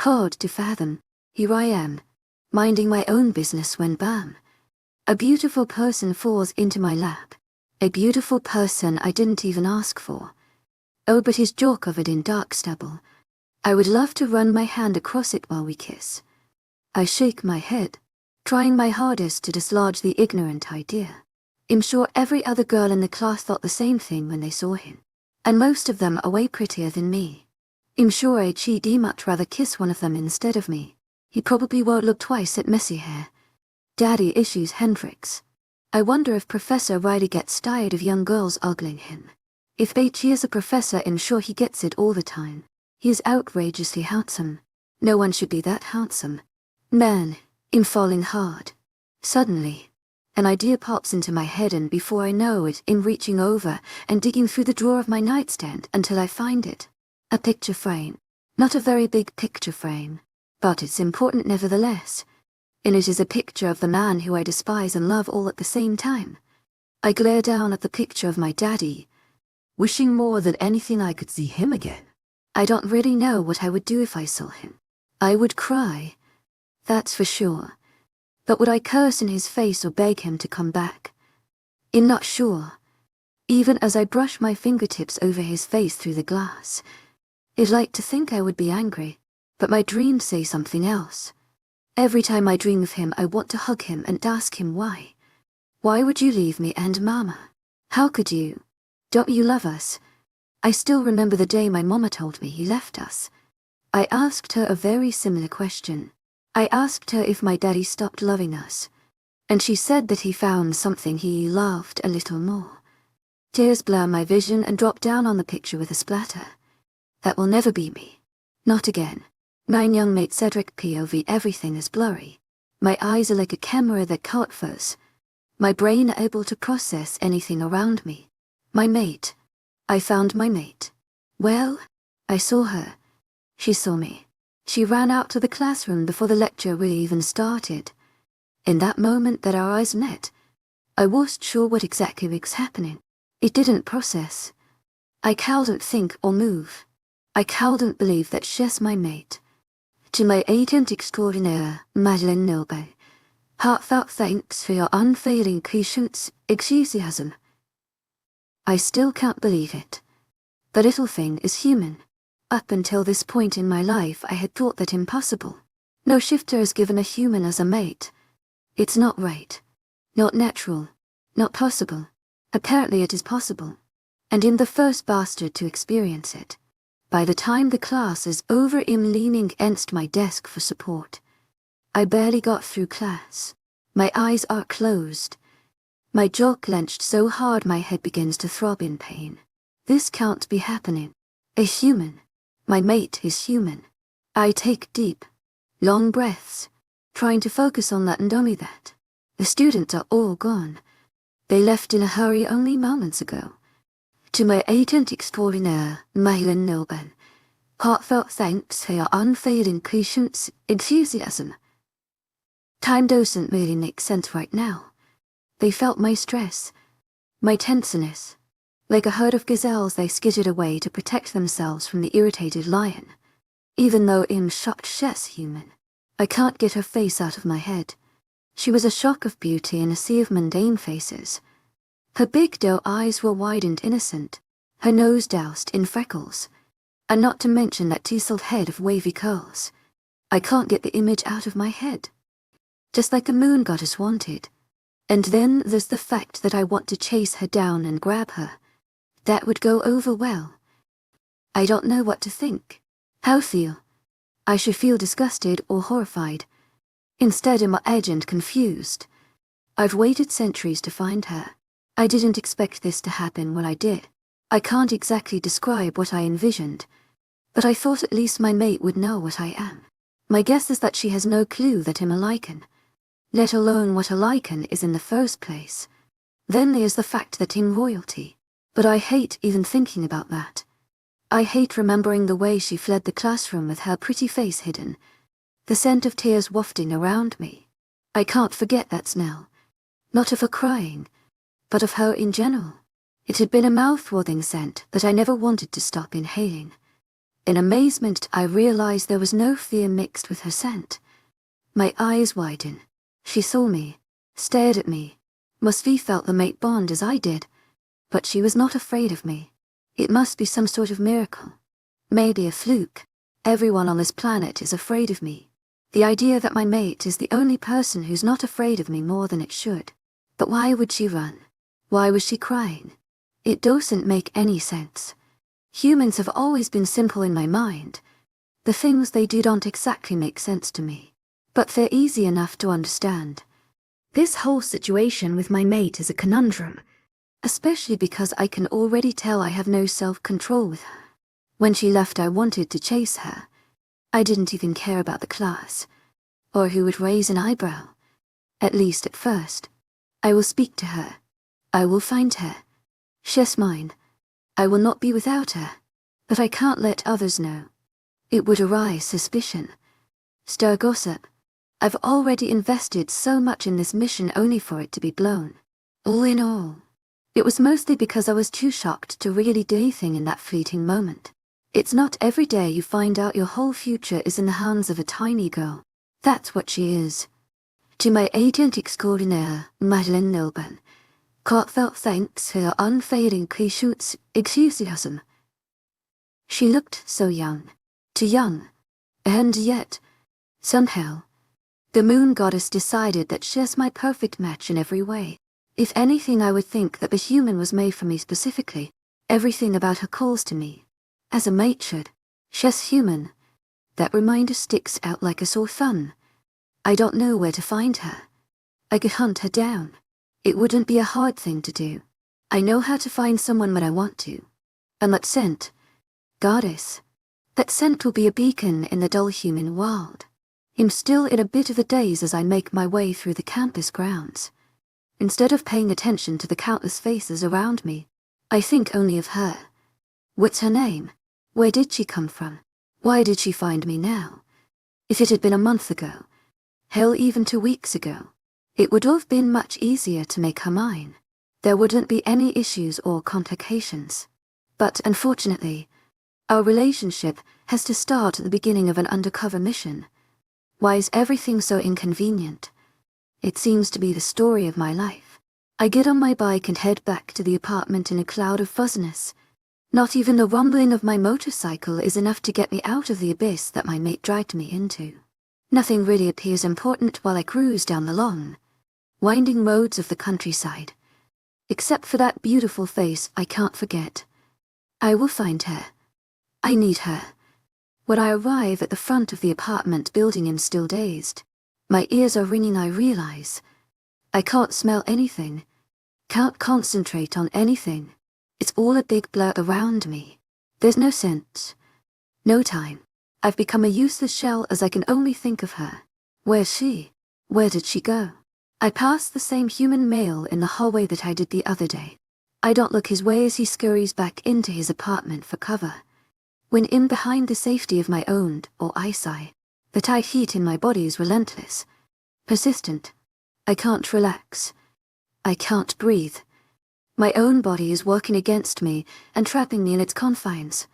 Hard to fathom. Here I am, minding my own business when bam, a beautiful person falls into my lap. A beautiful person I didn't even ask for. Oh, but his jaw covered in dark stubble. I would love to run my hand across it while we kiss. I shake my head, trying my hardest to dislodge the ignorant idea. I'm sure every other girl in the class thought the same thing when they saw him. And most of them are way prettier than me. I'm sure 𝐊𝐲𝐷 much rather kiss one of them instead of me. He probably won't look twice at messy hair. Daddy issues Hendrix. I wonder if Professor Riley gets tired of young girls ogling him. If 𝐊𝐲𝐷 is a professor, I'm sure he gets it all the time. He is outrageously handsome. No one should be that handsome. Man, I'm falling hard. Suddenly, an idea pops into my head and before I know it, I'm reaching over and digging through the drawer of my nightstand until I find it. A picture frame. Not a very big picture frame, but it's important nevertheless. And it is a picture of the man who I despise and love all at the same time. I glare down at the picture of my daddy, wishing more than anything I could see him again. I don't really know what I would do if I saw him. I would cry, that's for sure. But would I curse in his face or beg him to come back? I'm not sure. Even as I brush my fingertips over his face through the glass, I'd like to think I would be angry, but my dreams say something else. Every time I dream of him, I want to hug him and ask him why. Why would you leave me and Mama? How could you? Don't you love us? I still remember the day my mama told me he left us. I asked her a very similar question. I asked her if my daddy stopped loving us, and she said that he found something he loved a little more. Tears blur my vision and drop down on the picture with a splatter. That will never be me. Not again. My young mate Cedric POV, everything is blurry. My eyes are like a camera that can't focus. My brain able to process anything around me. My mate. I found my mate. Well, I saw her. She saw me. She ran out to the classroom before the lecture really even started. In that moment that our eyes met, I wasn't sure what exactly was happening. It didn't process. I couldn't think or move. I couldn't believe that she's my mate. To my agent extraordinaire, 𝐊𝐲𝐷, heartfelt thanks for your unfailing patience, enthusiasm. I still can't believe it. The little thing is human. Up until this point in my life I had thought that impossible. No shifter has given a human as a mate. It's not right. Not natural. Not possible. Apparently it is possible. And I'm the first bastard to experience it. By the time the class is over, I'm leaning against my desk for support. I barely got through class. My eyes are closed. My jaw clenched so hard my head begins to throb in pain. This can't be happening. A human. My mate is human. I take deep, long breaths, trying to focus on that and only that. The students are all gone. They left in a hurry only moments ago. To my agent extraordinaire, 𝐊𝐿𝐷, heartfelt thanks for your unfailing patience, enthusiasm. Time doesn't really make sense right now. They felt my stress, my tenseness. Like a herd of gazelles, they skidded away to protect themselves from the irritated lion. Even though I'm shocked she's human, I can't get her face out of my head. She was a shock of beauty in a sea of mundane faces. Her big doe eyes were wide and innocent, her nose doused in freckles, and not to mention that tousled head of wavy curls. I can't get the image out of my head. Just like a moon goddess wanted. And then there's the fact that I want to chase her down and grab her. That would go over well. I don't know what to think. How feel? I should feel disgusted or horrified. Instead, I'm edged and confused. I've waited centuries to find her. I didn't expect this to happen when I did. I can't exactly describe what I envisioned, but I thought at least my mate would know what I am. My guess is that she has no clue that I'm a lichen. let alone what a lichen is in the first place. Then there's the fact that I'm royalty. But I hate even thinking about that. I hate remembering the way she fled the classroom with her pretty face hidden, the scent of tears wafting around me. I can't forget that smell. Not of her crying, but of her in general. It had been a mouth-watering scent that I never wanted to stop inhaling. In amazement, I realized there was no fear mixed with her scent. My eyes widened. She saw me, stared at me. Must be felt the mate bond as I did. But she was not afraid of me. It must be some sort of miracle. Maybe a fluke. Everyone on this planet is afraid of me. The idea that my mate is the only person who's not afraid of me more than it should. But why would she run? Why was she crying? It doesn't make any sense. Humans have always been simple in my mind. The things they do don't exactly make sense to me. But they're easy enough to understand. This whole situation with my mate is a conundrum. Especially because I can already tell I have no self-control with her. When she left, I wanted to chase her. I didn't even care about the class, or who would raise an eyebrow. At least at first. I will speak to her. I will find her. She's mine. I will not be without her. But I can't let others know. It would arouse suspicion. Stir gossip. I've already invested so much in this mission only for it to be blown. All in all, it was mostly because I was too shocked to really do anything in that fleeting moment. It's not every day you find out your whole future is in the hands of a tiny girl. That's what she is. 𝐊𝐢𝐧𝐼𝐻 𝐊𝐢𝐳 𝐂𝐿𝐷𝐻 unfading 𝐊𝐢𝐧𝐼𝐻. She looked so young. Too young. And yet, somehow, the moon goddess decided that she's my perfect match in every way. If anything, I would think that the human was made for me specifically. Everything about her calls to me. As a mate should. She's human. That reminder sticks out like a sore thumb. I don't know where to find her. I could hunt her down. It wouldn't be a hard thing to do. I know how to find someone when I want to. And that scent. Goddess. That scent will be a beacon in the dull human world. I'm still in a bit of a daze as I make my way through the campus grounds. Instead of paying attention to the countless faces around me, I think only of her. What's her name? Where did she come from? Why did she find me now? If it had been a month ago, hell, even 2 weeks ago, it would have been much easier to make her mine. There wouldn't be any issues or complications. But unfortunately, our relationship has to start at the beginning of an undercover mission. Why is everything so inconvenient? It seems to be the story of my life. I get on my bike and head back to the apartment in a cloud of fuzziness. Not even the rumbling of my motorcycle is enough to get me out of the abyss that my mate dragged me into. Nothing really appears important while I cruise down the long, winding roads of the countryside. Except for that beautiful face I can't forget. I will find her. I need her. When I arrive at the front of the apartment building, I'm still dazed. My ears are ringing, I realize. I can't smell anything. Can't concentrate on anything. It's all a big blur around me. There's no sense. No time. I've become a useless shell as I can only think of her. Where's she? Where did she go? I pass the same human male in the hallway that I did the other day. I don't look his way as he scurries back into his apartment for cover. When in behind the safety of my own, or eyesight, the tight heat in my body is relentless. Persistent. I can't relax. I can't breathe. My own body is working against me and trapping me in its confines.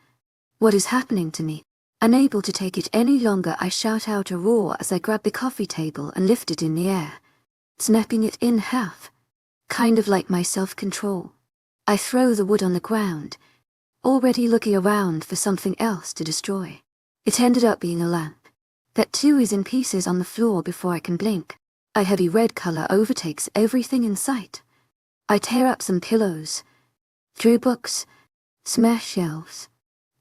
What is happening to me? Unable to take it any longer, I shout out a roar as I grab the coffee table and lift it in the air, snapping it in half. Kind of like my self-control. I throw the wood on the ground, already looking around for something else to destroy. It ended up being a lamp. That too is in pieces on the floor before I can blink. A heavy red color overtakes everything in sight. I tear up some pillows, through books, smash shelves.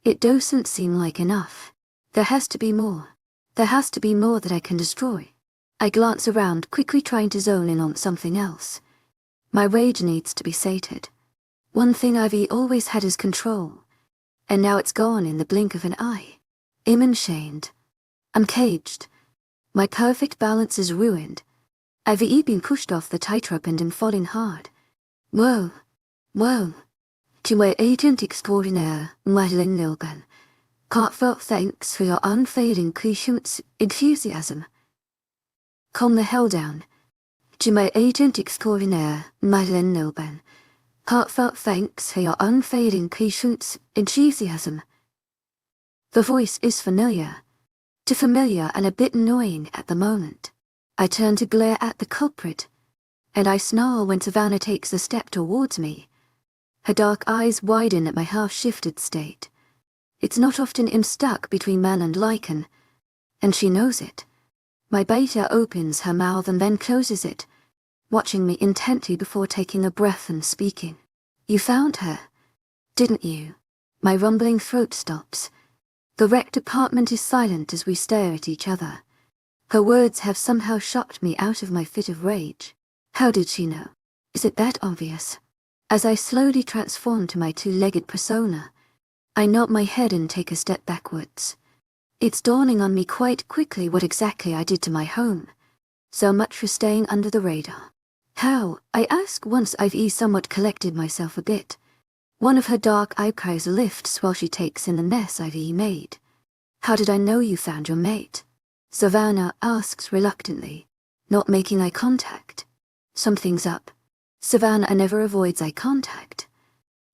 It doesn't seem like enough. There has to be more. There has to be more that I can destroy. I glance around, quickly trying to zone in on something else. My rage needs to be sated. One thing I've always had is control, and now it's gone in the blink of an eye. I'm enchained. I'm caged. My perfect balance is ruined. 𝐊𝐲𝐬 been pushed off the tightrope and am falling hard. Whoa, whoa. To my agent extraordinaire, 𝐊𝐲𝐬 𝐑𝐞𝐝, thanks for your unfailing patience, enthusiasm. Calm the hell down. To my agent extraordinaire, 𝐊𝐲𝐬 𝐑𝐞𝐝, thanks for your unfailing patience, enthusiasm. The voice is familiar. Too familiar and a bit annoying at the moment. I turn to glare at the culprit, and I snarl when Savannah takes a step towards me. Her dark eyes widen at my half-shifted state. It's not often I'm stuck between man and lichen, and she knows it. My beta opens her mouth and then closes it, watching me intently before taking a breath and speaking. You found her, didn't you? My rumbling throat stops. The rec department is silent as we stare at each other. Her words have somehow shocked me out of my fit of rage. How did she know? Is it that obvious? As I slowly transform to my two-legged persona, I nod my head and take a step backwards. It's dawning on me quite quickly what exactly I did to my home. So much for staying under the radar. How? I ask once I've somewhat collected myself a bit. One of her dark eyebrows lifts while she takes in the mess I've made. How did I know you found your mate? Savannah asks reluctantly, not making eye contact. Something's up. Savannah never avoids eye contact.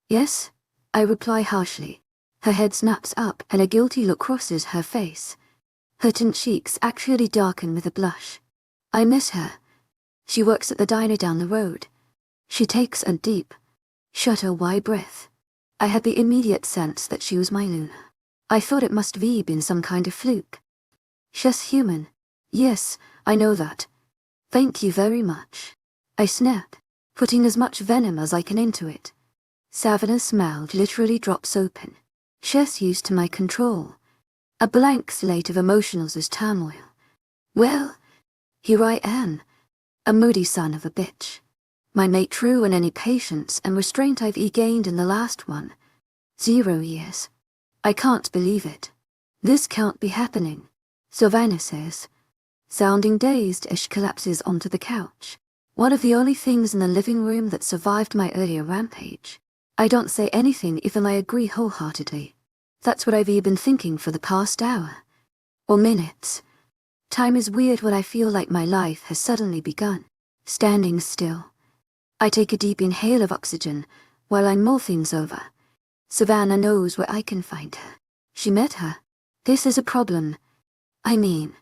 Yes, I reply harshly. Her head snaps up and a guilty look crosses her face. Her thin cheeks actually darken with a blush. I miss her. She works at the diner down the road. She takes a deep, shudder-wide breath. I had the immediate sense that she was my Luna. I thought it must have been some kind of fluke. She's human. Yes, I know that. Thank you very much. I snap, putting as much venom as I can into it. Savannah's mouth literally drops open. She's used to my control. A blank slate of emotions is turmoil. Well, here I am, a moody son of a bitch. My mate true in any patience and restraint I've gained in the last 0 years. I can't believe it. This can't be happening, Savannah says, sounding dazed as she collapses onto the couch. One of the only things in the living room that survived my earlier rampage. I don't say anything even I agree wholeheartedly. That's what I've been thinking for the past hour. Or minutes. Time is weird when I feel like my life has suddenly begun. Standing still. I take a deep inhale of oxygen while I mull things over. Savannah knows where I can find her. She met her. This is a problem. I mean,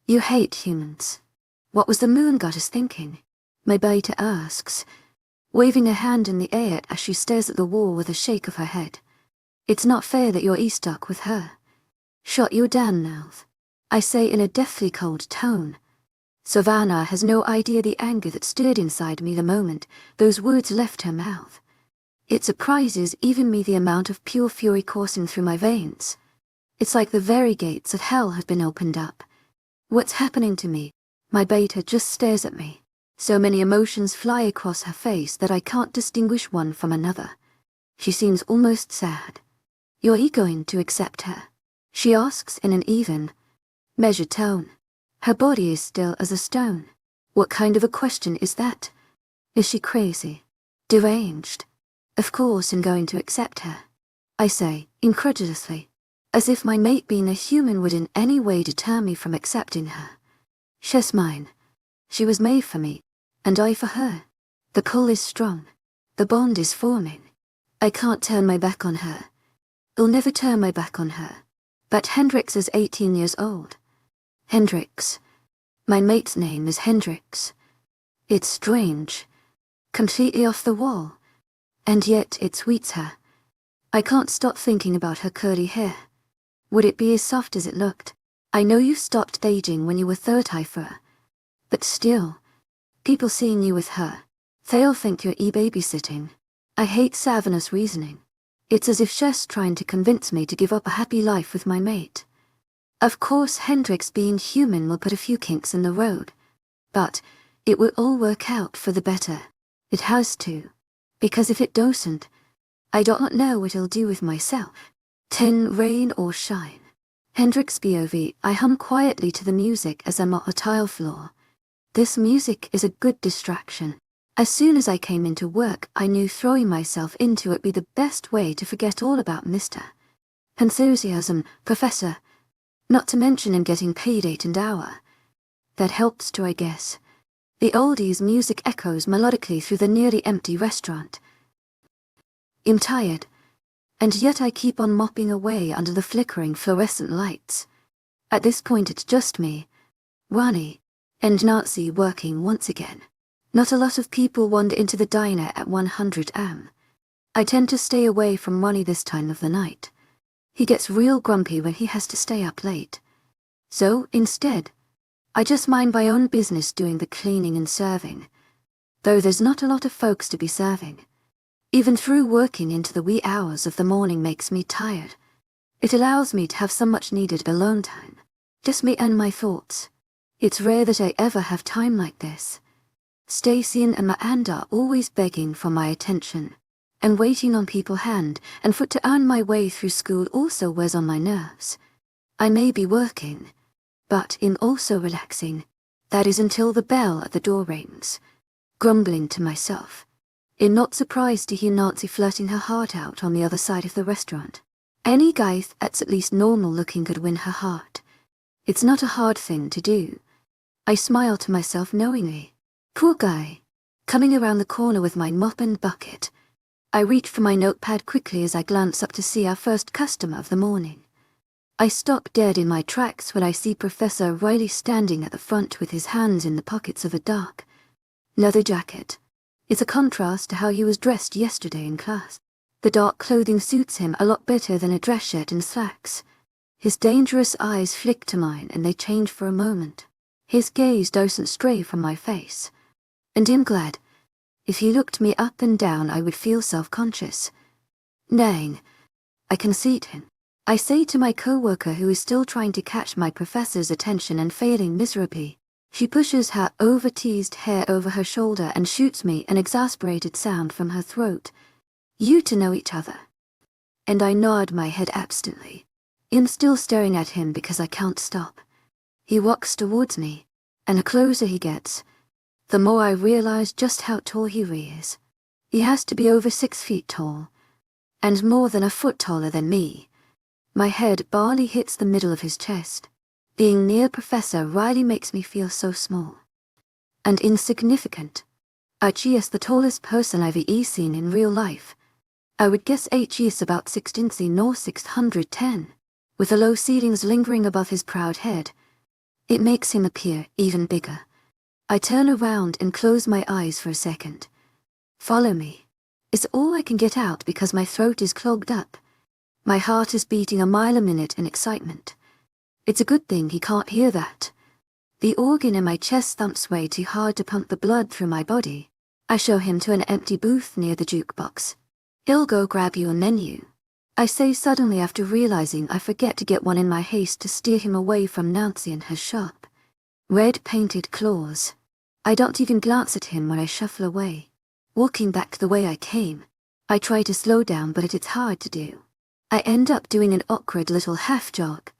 you hate humans. What was the moon goddess thinking? My beta asks, waving a hand in the air as she stares at the wall with a shake of her head. It's not fair that you're stuck with her. Shut you down now, I say in a deathly cold tone. Savannah has no idea the anger that stirred inside me the moment those words left her mouth. It surprises even me the amount of pure fury coursing through my veins. It's like the very gates of hell have been opened up. What's happening to me? My beta just stares at me. So many emotions fly across her face that I can't distinguish one from another. She seems almost sad. You're going to accept her? She asks in an even, measured tone. Her body is still as a stone. What kind of a question is that? Is she crazy? Deranged? Of course I'm going to accept her, I say, incredulously, as if my mate being a human would in any way deter me from accepting her. She's mine. She was made for me, and I for her. The pull is strong. The bond is forming. I can't turn my back on her. I'll never turn my back on her. But Hendrix is 18 years old. Hendrix. My mate's name is Hendrix. It's strange. Completely off the wall. And yet it sweets her. I can't stop thinking about her curly hair. Would it be as soft as it looked? I know you stopped dating when you were 30 for her. But still, people seeing you with her, they'll think you're babysitting. I hate Savannah's reasoning. It's as if she's trying to convince me to give up a happy life with my mate. Of course Hendrix being human will put a few kinks in the road. But it will all work out for the better. It has to. Because if it doesn't, I don't know what I'll do with myself. Rain or shine. Hendrix POV, I hum quietly to the music as I'm on a tile floor. This music is a good distraction. As soon as I came into work, I knew throwing myself into it would be the best way to forget all about Mr. Enthusiasm, Professor. Not to mention him getting paid 8 an hour. That helps too, I guess. The oldies music echoes melodically through the nearly empty restaurant. I'm tired, and yet I keep on mopping away under the flickering fluorescent lights. At this point it's just me, Ronnie, and Nancy working once again. Not a lot of people wander into the diner at 100 am. I tend to stay away from Ronnie this time of the night. He gets real grumpy when he has to stay up late. So, instead, I just mind my own business doing the cleaning and serving. Though there's not a lot of folks to be serving. Even through working into the wee hours of the morning makes me tired. It allows me to have some much needed alone time. Just me and my thoughts. It's rare that I ever have time like this. Stacy and Amanda are always begging for my attention, and waiting on people hand and foot to earn my way through school also wears on my nerves. I may be working, but I'm also relaxing. That is until the bell at the door rings. Grumbling to myself. I'm not surprised to hear Nancy flirting her heart out on the other side of the restaurant. Any guy that's at least normal looking could win her heart. It's not a hard thing to do. I smile to myself knowingly. Poor guy. Coming around the corner with my mop and bucket. I reach for my notepad quickly as I glance up to see our first customer of the morning. I stop dead in my tracks when I see Professor Riley standing at the front with his hands in the pockets of a dark leather jacket. It's a contrast to how he was dressed yesterday in class. The dark clothing suits him a lot better than a dress shirt and slacks. His dangerous eyes flick to mine and they change for a moment. His gaze doesn't stray from my face. And I'm glad. If he looked me up and down I would feel self-conscious. Dang. I concede him. I say to my co-worker who is still trying to catch my professor's attention and failing miserably. She pushes her over-teased hair over her shoulder and shoots me an exasperated sound from her throat. You two know each other. And I nod my head absently. I'm still staring at him because I can't stop. He walks towards me, and the closer he gets, the more I realize just how tall he really is. He has to be over 6 feet tall, and more than a foot taller than me. My head barely hits the middle of his chest. Being near Professor Riley makes me feel so small and insignificant. 𝐿𝐲 is the tallest person I've ever seen in real life. I would guess 𝐿𝐲 is about 6'9" nor 610, with the low ceilings lingering above his proud head. It makes him appear even bigger. I turn around and close my eyes for a second. Follow me. It's all I can get out because my throat is clogged up. My heart is beating a mile a minute in excitement. It's a good thing he can't hear that. The organ in my chest thumps way too hard to pump the blood through my body. I show him to an empty booth near the jukebox. He'll go grab you a menu. I say suddenly after realizing I forget to get one in my haste to steer him away from Nancy and her sharp, red-painted claws. I don't even glance at him when I shuffle away, walking back the way I came. I try to slow down but it's hard to do. I end up doing an awkward little half-jog.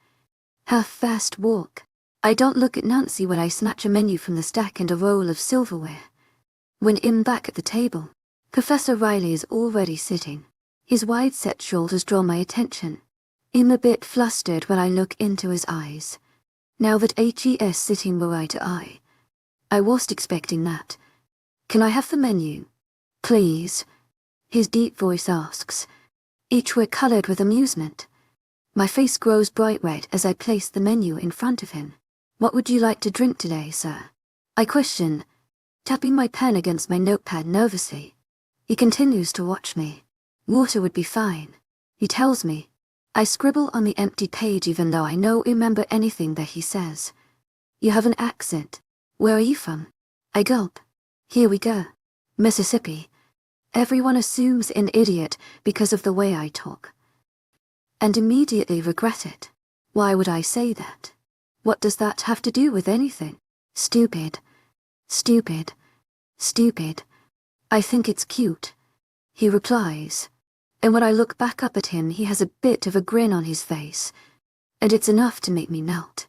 Half-fast walk. I don't look at Nancy when I snatch a menu from the stack and a roll of silverware. When I'm back at the table, Professor Riley is already sitting. His wide-set shoulders draw my attention. I'm a bit flustered when I look into his eyes. Now that 𝐿𝐲 is sitting right to eye. I wasn't expecting that. Can I have the menu? Please? His deep voice asks. Each were colored with amusement. My face grows bright red as I place the menu in front of him. What would you like to drink today, sir? I question, tapping my pen against my notepad nervously. He continues to watch me. Water would be fine, he tells me. I scribble on the empty page even though I don't remember anything that he says. You have an accent. Where are you from? I gulp. Here we go. Mississippi. Everyone assumes an idiot because of the way I talk. And immediately regret it. Why would I say that? What does that have to do with anything? Stupid. Stupid. Stupid. I think it's cute. He replies. And when I look back up at him he has a bit of a grin on his face. And it's enough to make me melt.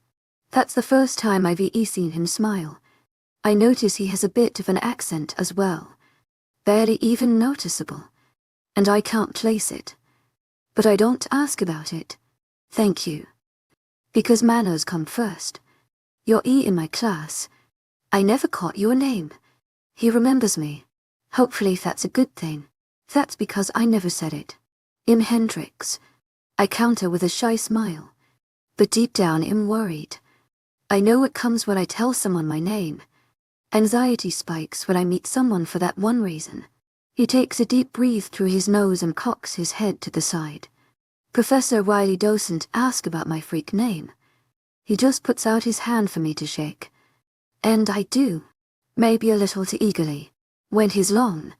That's the first time I've seen him smile. I notice he has a bit of an accent as well, barely even noticeable, and I can't place it. But I don't ask about it. Thank you. Because manners come first. You're E in my class. I never caught your name. He remembers me. Hopefully that's a good thing. That's because I never said it. Hendrix. I counter with a shy smile. But deep down I'm worried. I know it comes when I tell someone my name. Anxiety spikes when I meet someone for that one reason. He takes a deep breath through his nose and cocks his head to the side. Professor Riley doesn't ask about my freak name. He just puts out his hand for me to shake. And I do. Maybe a little too eagerly. When his long,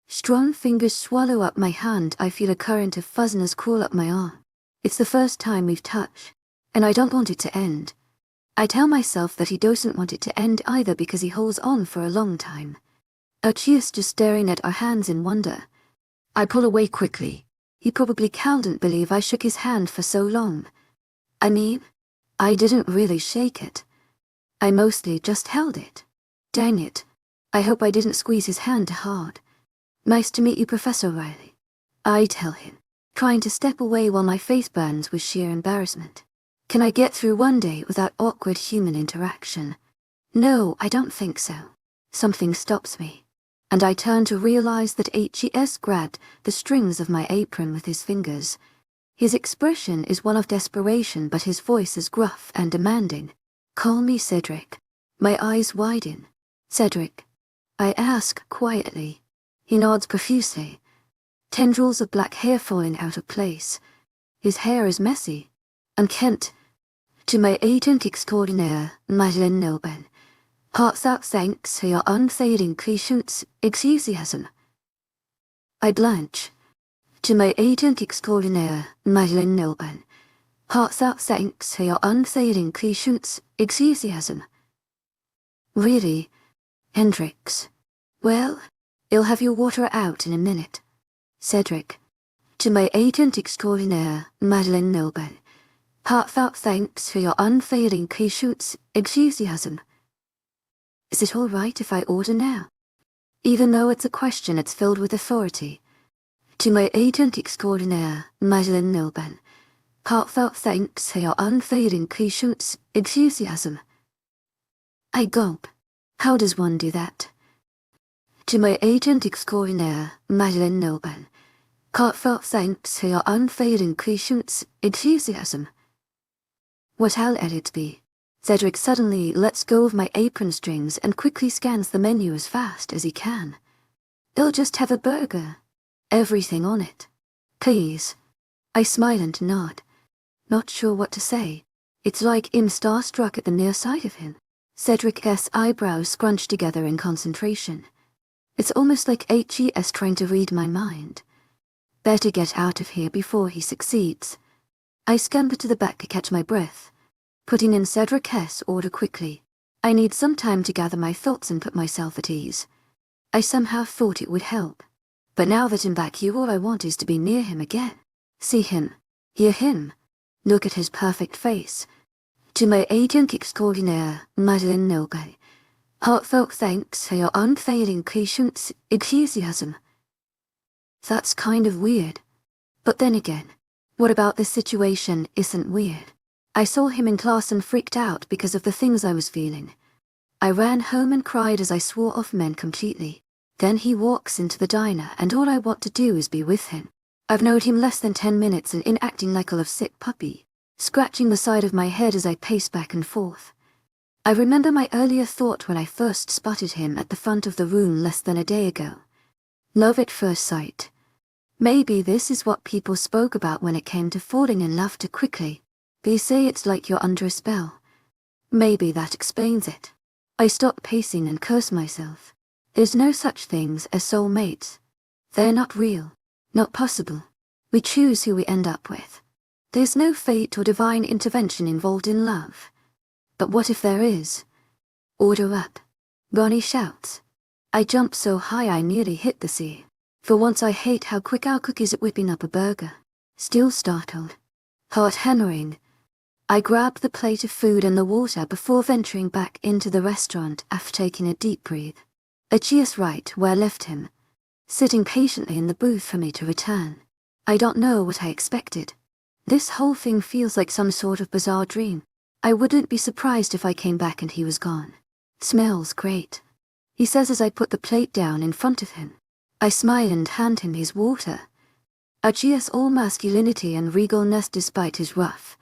strong fingers swallow up my hand, I feel a current of fuzziness crawl up my arm. It's the first time we've touched, and I don't want it to end. I tell myself that he doesn't want it to end either because he holds on for a long time. 𝐿𝐤's just staring at our hands in wonder. I pull away quickly. He probably can't believe I shook his hand for so long. I mean, I didn't really shake it. I mostly just held it. Dang it. I hope I didn't squeeze his hand hard. Nice to meet you, Professor Riley. I tell him, trying to step away while my face burns with sheer embarrassment. Can I get through one day without awkward human interaction? No, I don't think so. Something stops me, and I turn to realize that 𝐊𝐤's grabbed the strings of my apron with his fingers. His expression is one of desperation, but his voice is gruff and demanding. Call me Cedric. My eyes widen. Cedric. I ask quietly. He nods profusely. Tendrils of black hair falling out of place. His hair is messy. Unkempt. 𝐊𝐤𝐧𝐼𝐸 𝐊𝐤𝐳 𝐊𝐤𝐳𝐸 𝐊𝐤𝐳𝐸. I blanch. 𝐊𝐤𝐳𝐸 𝐊𝐤𝐳𝐸. Really? Hendrix. Well, you'll have your water out in a minute. Cedric. 𝐊𝐤𝐳𝐸 𝐊𝐤𝐳𝐸. Is it all right if I order now? Even though it's a question, it's filled with authority. 𝐊𝐤𝐳𝐸 𝐊𝐤𝐳𝐸. I gulp. How does one do that? 𝐊𝐤𝐳𝐸 𝐊𝐤𝐳𝐸. What let it be? Cedric suddenly lets go of my apron strings and quickly scans the menu as fast as he can. I'll just have a burger. Everything on it. Please. I smile and nod. Not sure what to say. It's like I'm starstruck at the near sight of him. Cedric's eyebrows scrunch together in concentration. It's almost like 𝐿𝐤's trying to read my mind. Better get out of here before he succeeds. I scamper to the back to catch my breath, putting in Cedric's order quickly. I need some time to gather my thoughts and put myself at ease. I somehow thought it would help. But now that I'm back here, all I want is to be near him again. See him. Hear him. Look at his perfect face. 𝐊𝐤𝐳𝐸 𝐊𝐤𝐳𝐸. Heartfelt thanks for your unfailing patience, 𝐿𝐤𝐳. That's kind of weird. But then again, what about this situation isn't weird? I saw him in class and freaked out because of the things I was feeling. I ran home and cried as I swore off men completely. Then he walks into the diner and all I want to do is be with him. I've known him less than 10 minutes and in acting like a lovesick puppy, scratching the side of my head as I pace back and forth. I remember my earlier thought when I first spotted him at the front of the room less than a day ago. Love at first sight. Maybe this is what people spoke about when it came to falling in love too quickly. They say it's like you're under a spell. Maybe that explains it. I stop pacing and curse myself. There's no such things as soulmates. They're not real, not possible. We choose who we end up with. There's no fate or divine intervention involved in love. But what if there is? Order up. Bonnie shouts. I jump so high I nearly hit the sea. For once I hate how quick our cookies at whipping up a burger. Still startled. Heart hammering. I grabbed the plate of food and the water before venturing back into the restaurant after taking a deep breath. 𝐿𝐤𝐧𝐼's right where I left him, sitting patiently in the booth for me to return. I don't know what I expected. This whole thing feels like some sort of bizarre dream. I wouldn't be surprised if I came back and he was gone. Smells great, he says as I put the plate down in front of him. I smile and hand him his water. 𝐿𝐤𝐧's all masculinity and regalness despite his rough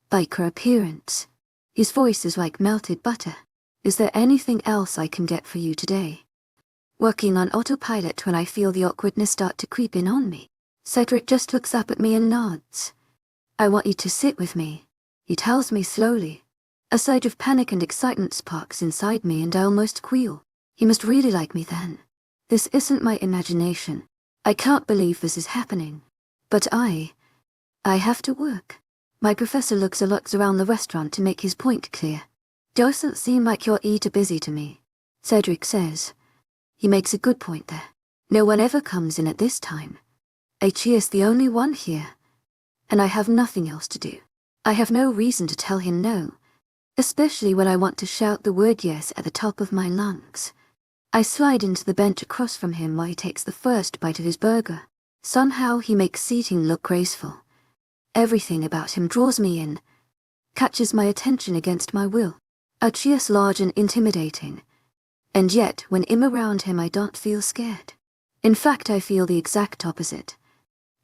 biker appearance. His voice is like melted butter. Is there anything else I can get for you today? Working on autopilot when I feel the awkwardness start to creep in on me. Cedric just looks up at me and nods. I want you to sit with me, he tells me slowly. A surge of panic and excitement sparks inside me and I almost squeal. He must really like me then. This isn't my imagination. I can't believe this is happening. But I have to work. My professor looks around the restaurant to make his point clear. Doesn't seem like you're too busy to me, Cedric says. He makes a good point there. No one ever comes in at this time. 𝐿𝐤𝐧's the only one here. And I have nothing else to do. I have no reason to tell him no, especially when I want to shout the word yes at the top of my lungs. I slide into the bench across from him while he takes the first bite of his burger. Somehow he makes seating look graceful. Everything about him draws me in, catches my attention against my will. 𝐿𝐤𝐧's large and intimidating. And yet, when I'm around him I don't feel scared. In fact, I feel the exact opposite.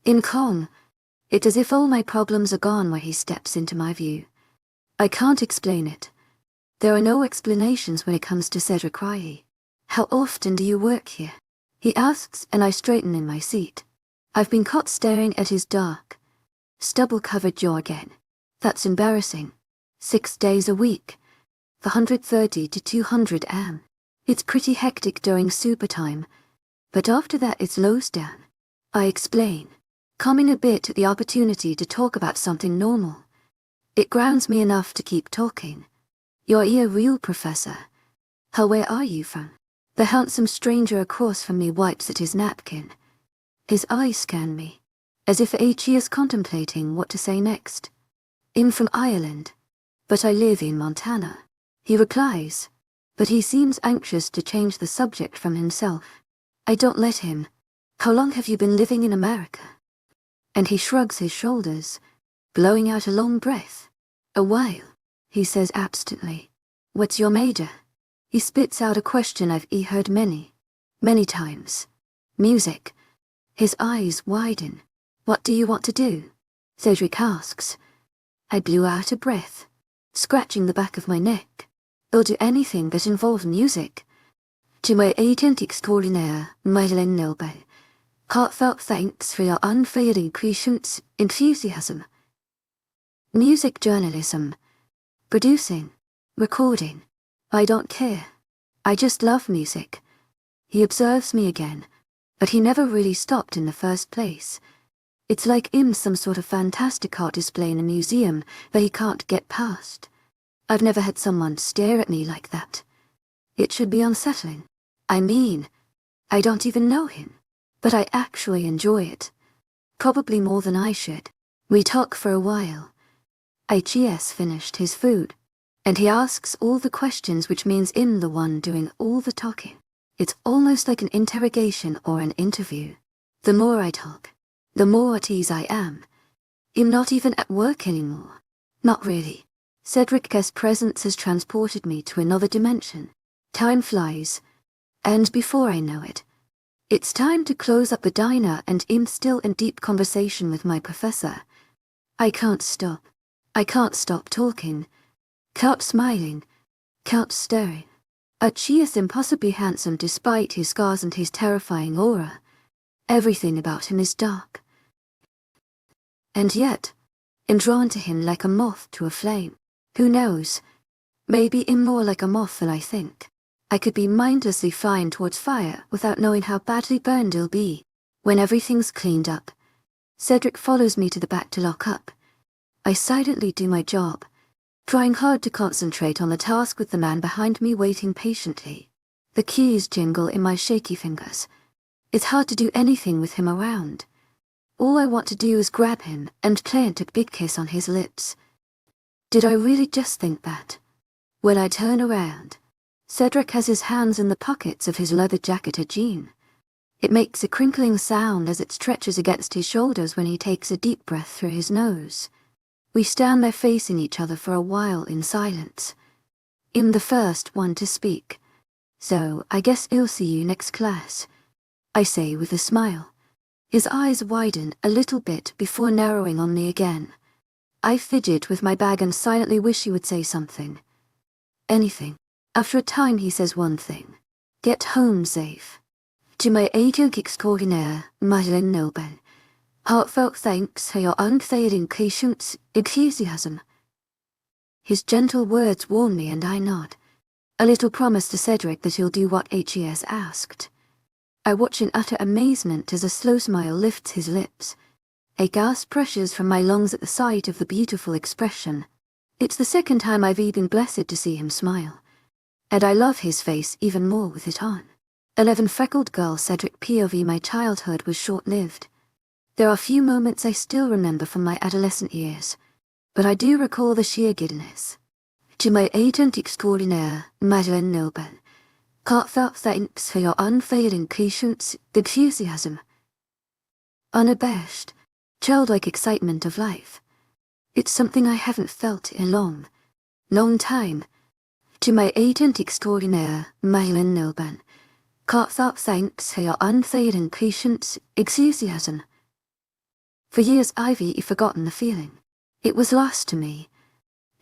In calm, it's as if all my problems are gone where he steps into my view. I can't explain it. There are no explanations when it comes to Cedric 𝐬𝐳. How often do you work here? He asks, and I straighten in my seat. I've been caught staring at his dark, stubble-covered jaw again. That's embarrassing. 6 days a week, for 130 to 200 am. It's pretty hectic during super time, but after that it slows down. I explain, coming a bit at the opportunity to talk about something normal. It grounds me enough to keep talking. You're a real professor. Where are you from? The handsome stranger across from me wipes at his napkin. His eyes scan me, as if 𝐿𝐤𝐳 is contemplating what to say next. I'm from Ireland, but I live in Montana, he replies, but he seems anxious to change the subject from himself. I don't let him. How long have you been living in America? And he shrugs his shoulders, blowing out a long breath. A while, he says absently. What's your major? He spits out a question I've heard many times. Music. His eyes widen. What do you want to do? Cedric asks. I blew out a breath, scratching the back of my neck. I'll do anything that involves music. To my authentic 𝐊𝐢𝐳𝐬. Heartfelt thanks for your unfailing patience, enthusiasm. Music journalism. Producing. Recording. I don't care. I just love music. He observes me again, but he never really stopped in the first place. It's like I'm some sort of fantastic art display in a museum that he can't get past. I've never had someone stare at me like that. It should be unsettling. I mean, I don't even know him, but I actually enjoy it. Probably more than I should. We talk for a while. 𝐿𝐤𝐧's finished his food, and he asks all the questions, which means I'm the one doing all the talking. It's almost like an interrogation or an interview. The more I talk, the more at ease I am. I'm not even at work anymore. Not really. Cedric's presence has transported me to another dimension. Time flies, and before I know it, it's time to close up the diner and I'm still in deep conversation with my professor. I can't stop. I can't stop talking. Can't smiling. Can't staring. 𝐿𝐤𝐧's impossibly handsome despite his scars and his terrifying aura. Everything about him is dark. And yet, I'm drawn to him like a moth to a flame. Who knows? Maybe I'm more like a moth than I think. I could be mindlessly flying towards fire without knowing how badly burned I'll be. When everything's cleaned up, Cedric follows me to the back to lock up. I silently do my job, trying hard to concentrate on the task with the man behind me waiting patiently. The keys jingle in my shaky fingers. It's hard to do anything with him around. All I want to do is grab him and plant a big kiss on his lips. Did I really just think that? When I turn around, Cedric has his hands in the pockets of his leather jacketed jean. It makes a crinkling sound as it stretches against his shoulders when he takes a deep breath through his nose. We stand there facing each other for a while in silence. I'm the first one to speak. So, I guess I'll see you next class, I say with a smile. His eyes widen a little bit before narrowing on me again. I fidget with my bag and silently wish he would say something. Anything. After a time he says one thing. Get home safe. 𝐊𝐢𝐳𝐸𝐾𝐜 Heartfelt thanks for your unfailing patience, enthusiasm. His gentle words warn me and I nod. A little promise to Cedric that he'll do what he has asked. I watch in utter amazement as a slow smile lifts his lips. A gasp pressures from my lungs at the sight of the beautiful expression. It's the second time I've been blessed to see him smile. And I love his face even more with it on. 11 freckled girl Cedric POV. My childhood was short-lived. There are few moments I still remember from my adolescent years, but I do recall the sheer giddiness. 𝐊𝐢𝐳𝐸𝐾𝐜 Heartfelt thanks for your unfailing patience, enthusiasm. Unabashed, childlike excitement of life. It's something I haven't felt in a long time. 𝐊𝐢𝐳𝐸𝐾𝐜 Heartfelt thanks for your unfailing patience, enthusiasm. For years I've forgotten the feeling. It was lost to me,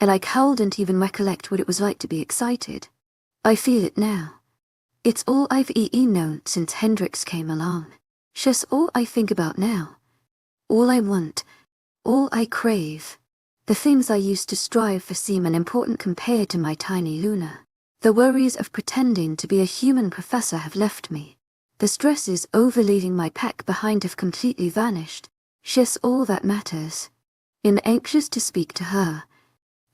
and I couldn't even recollect what it was like to be excited. I feel it now. It's all I've known since Hendrix came along. Just all I think about now. All I want. All I crave. The things I used to strive for seem unimportant compared to my tiny Luna. The worries of pretending to be a human professor have left me. The stresses over leaving my pack behind have completely vanished. She's all that matters. I'm anxious to speak to her,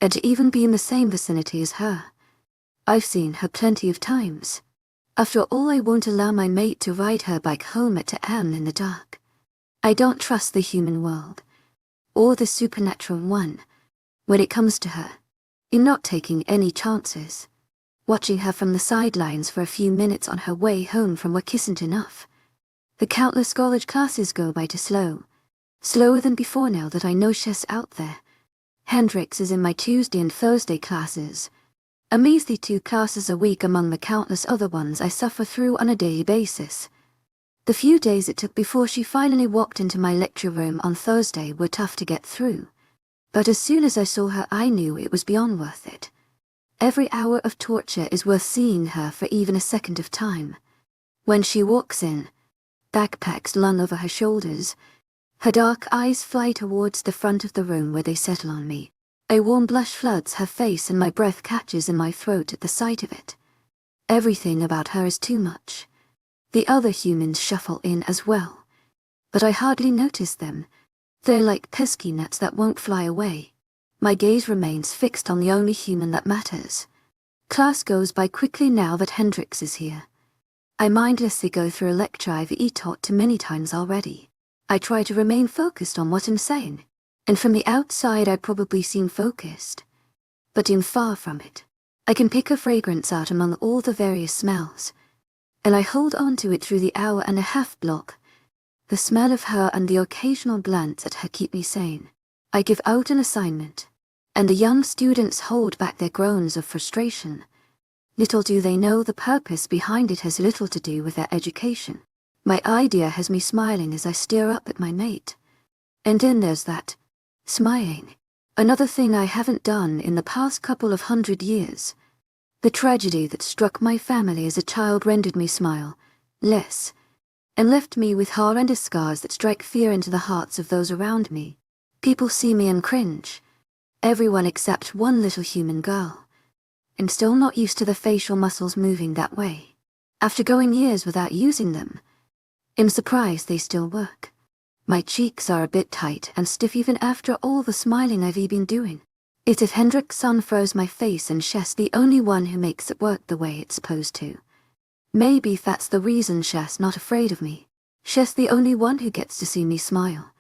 and to even be in the same vicinity as her. I've seen her plenty of times. After all, I won't allow my mate to ride her bike home at 𝐴𝐴 in the dark. I don't trust the human world, or the supernatural one, when it comes to her. I'm not taking any chances. Watching her from the sidelines for a few minutes on her way home from work isn't enough. The countless college classes go by too slower than before now that I know she's out there. Hendrix is in my Tuesday and Thursday classes. A measly 2 classes a week among the countless other ones I suffer through on a daily basis. The few days it took before she finally walked into my lecture room on Thursday were tough to get through. But as soon as I saw her, I knew it was beyond worth it. Every hour of torture is worth seeing her for even a second of time. When she walks in, backpack slung over her shoulders, her dark eyes fly towards the front of the room where they settle on me. A warm blush floods her face and my breath catches in my throat at the sight of it. Everything about her is too much. The other humans shuffle in as well, but I hardly notice them. They're like pesky gnats that won't fly away. My gaze remains fixed on the only human that matters. Class goes by quickly now that Hendrix is here. I mindlessly go through a lecture I've taught too many times already. I try to remain focused on what I'm saying, and from the outside I probably seem focused. But I'm far from it. I can pick a fragrance out among all the various smells, and I hold on to it through the hour-and-a-half block. The smell of her and the occasional glance at her keep me sane. I give out an assignment, and the young students hold back their groans of frustration. Little do they know the purpose behind it has little to do with their education. My idea has me smiling as I stare up at my mate. And then there's that smiling. Another thing I haven't done in the past couple of 100 years. The tragedy that struck my family as a child rendered me smile less, and left me with horrendous scars that strike fear into the hearts of those around me. People see me and cringe. Everyone except one little human girl. I'm still not used to the facial muscles moving that way. After going years without using them, I'm surprised they still work. My cheeks are a bit tight and stiff even after all the smiling I've been doing. It's if Hendrix unfroze my face and she's the only one who makes it work the way it's supposed to. Maybe that's the reason she's not afraid of me. She's the only one who gets to see me smile.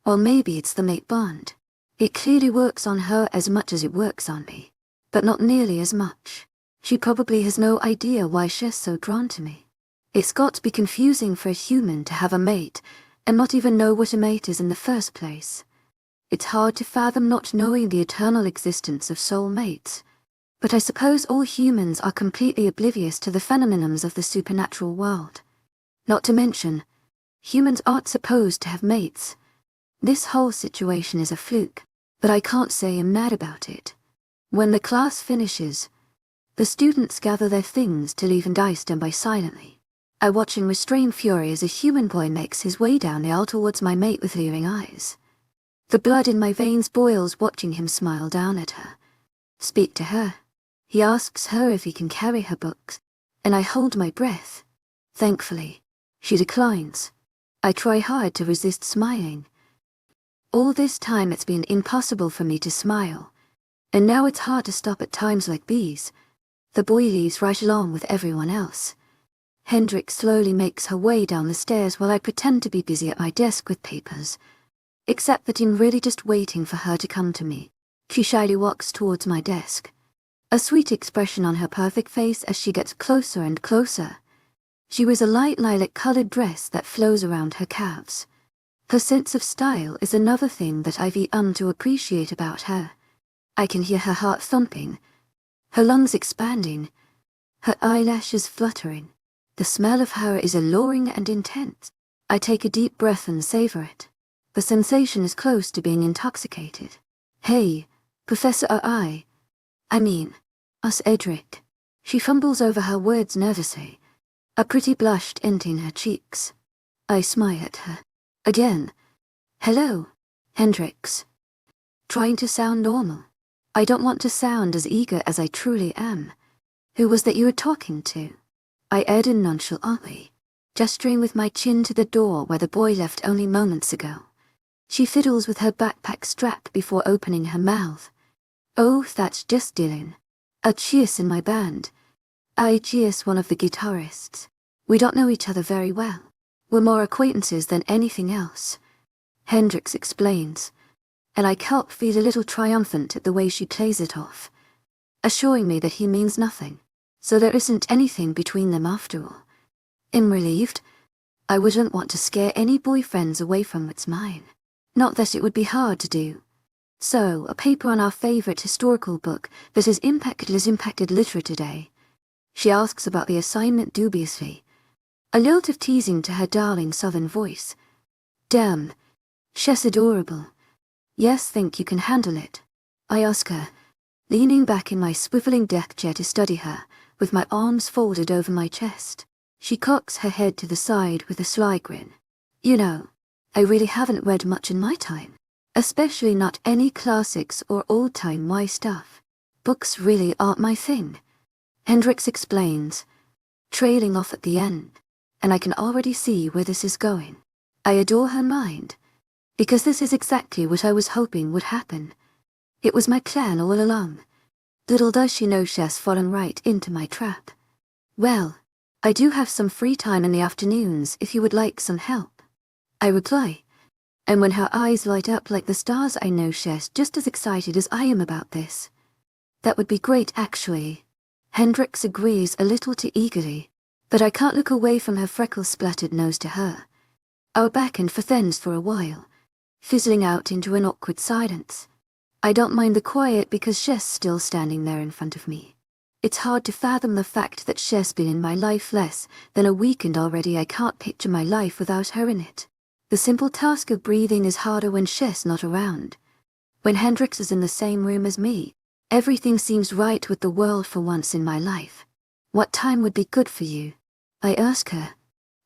Or maybe it's the mate bond. It clearly works on her as much as it works on me, but not nearly as much. She probably has no idea why she's so drawn to me. It's got to be confusing for a human to have a mate and not even know what a mate is in the first place. It's hard to fathom not knowing the eternal existence of soul mates, but I suppose all humans are completely oblivious to the phenomenons of the supernatural world. Not to mention, humans aren't supposed to have mates. This whole situation is a fluke, but I can't say I'm mad about it. When the class finishes, the students gather their things to leave and I stand by silently. I watch in restrained fury as a human boy makes his way down the aisle towards my mate with leering eyes. The blood in my veins boils watching him smile down at her. Speak to her. He asks her if he can carry her books, and I hold my breath. Thankfully, she declines. I try hard to resist smiling. All this time it's been impossible for me to smile, and now it's hard to stop at times like these. The boy leaves right along with everyone else. Hendrix slowly makes her way down the stairs while I pretend to be busy at my desk with papers, except that I'm really just waiting for her to come to me. She shyly walks towards my desk, a sweet expression on her perfect face as she gets closer and closer. She wears a light lilac-colored dress that flows around her calves. Her sense of style is another thing that I've begun to appreciate about her. I can hear her heart thumping, her lungs expanding, her eyelashes fluttering. The smell of her is alluring and intense. I take a deep breath and savor it. The sensation is close to being intoxicated. Hey, Professor Cedric. She fumbles over her words nervously, a pretty blush tinting her cheeks. I smile at her. Again. Hello, Hendrix. Trying to sound normal. I don't want to sound as eager as I truly am. Who was that you were talking to? I add in nonchalantly, gesturing with my chin to the door where the boy left only moments ago. She fiddles with her backpack strap before opening her mouth. Oh, that's just Dylan. A cheers in my band. I cheers one of the guitarists. We don't know each other very well. We're more acquaintances than anything else. Hendrix explains, and I can't feel a little triumphant at the way she plays it off, assuring me that he means nothing, so there isn't anything between them after all. I'm relieved. I wouldn't want to scare any boyfriends away from what's mine. Not that it would be hard to do. So, a paper on our favorite historical book that has impacted literature today. She asks about the assignment dubiously, a lilt of teasing to her darling southern voice. Damn, she's adorable. Yes, think you can handle it? I ask her, leaning back in my swiveling deck chair to study her, with my arms folded over my chest. She cocks her head to the side with a sly grin. You know, I really haven't read much in my time, especially not any classics or old-time Y stuff. Books really aren't my thing. Hendrix explains, trailing off at the end, and I can already see where this is going. I adore her mind, because this is exactly what I was hoping would happen. It was my plan all along. Little does she know she's fallen right into my trap. Well, I do have some free time in the afternoons if you would like some help. I reply, and when her eyes light up like the stars I know she's just as excited as I am about this. That would be great actually. Hendrix agrees a little too eagerly, but I can't look away from her freckle-splattered nose to her. Our back and forth ends for a while, fizzling out into an awkward silence. I don't mind the quiet because she's still standing there in front of me. It's hard to fathom the fact that she's been in my life less than a week and already I can't picture my life without her in it. The simple task of breathing is harder when she's not around. When Hendrix is in the same room as me, everything seems right with the world for once in my life. What time would be good for you? I ask her.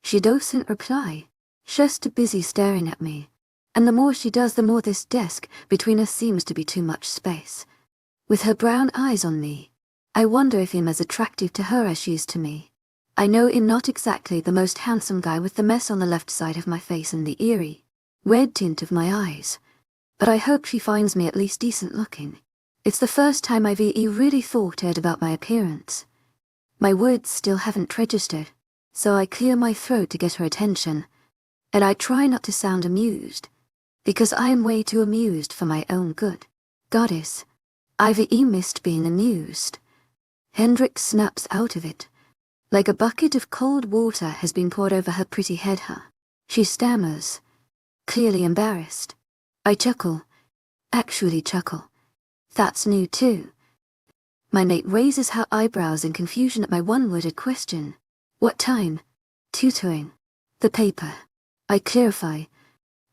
She doesn't reply. She's too busy staring at me. And the more she does, the more this desk between us seems to be too much space. With her brown eyes on me, I wonder if I'm as attractive to her as she is to me. I know I'm not exactly the most handsome guy with the mess on the left side of my face and the eerie red tint of my eyes, but I hope she finds me at least decent looking. It's the first time I've really thought about my appearance. My words still haven't registered, so I clear my throat to get her attention, and I try not to sound amused. because I am way too amused for my own good. Goddess, 𝐼𝐴 missed being amused. Hendrix snaps out of it. Like a bucket of cold water has been poured over her pretty head. She stammers, clearly embarrassed. I chuckle. Actually chuckle. That's new too. My mate raises her eyebrows in confusion at my one-worded question. What time? Tutoring. The paper. I clarify.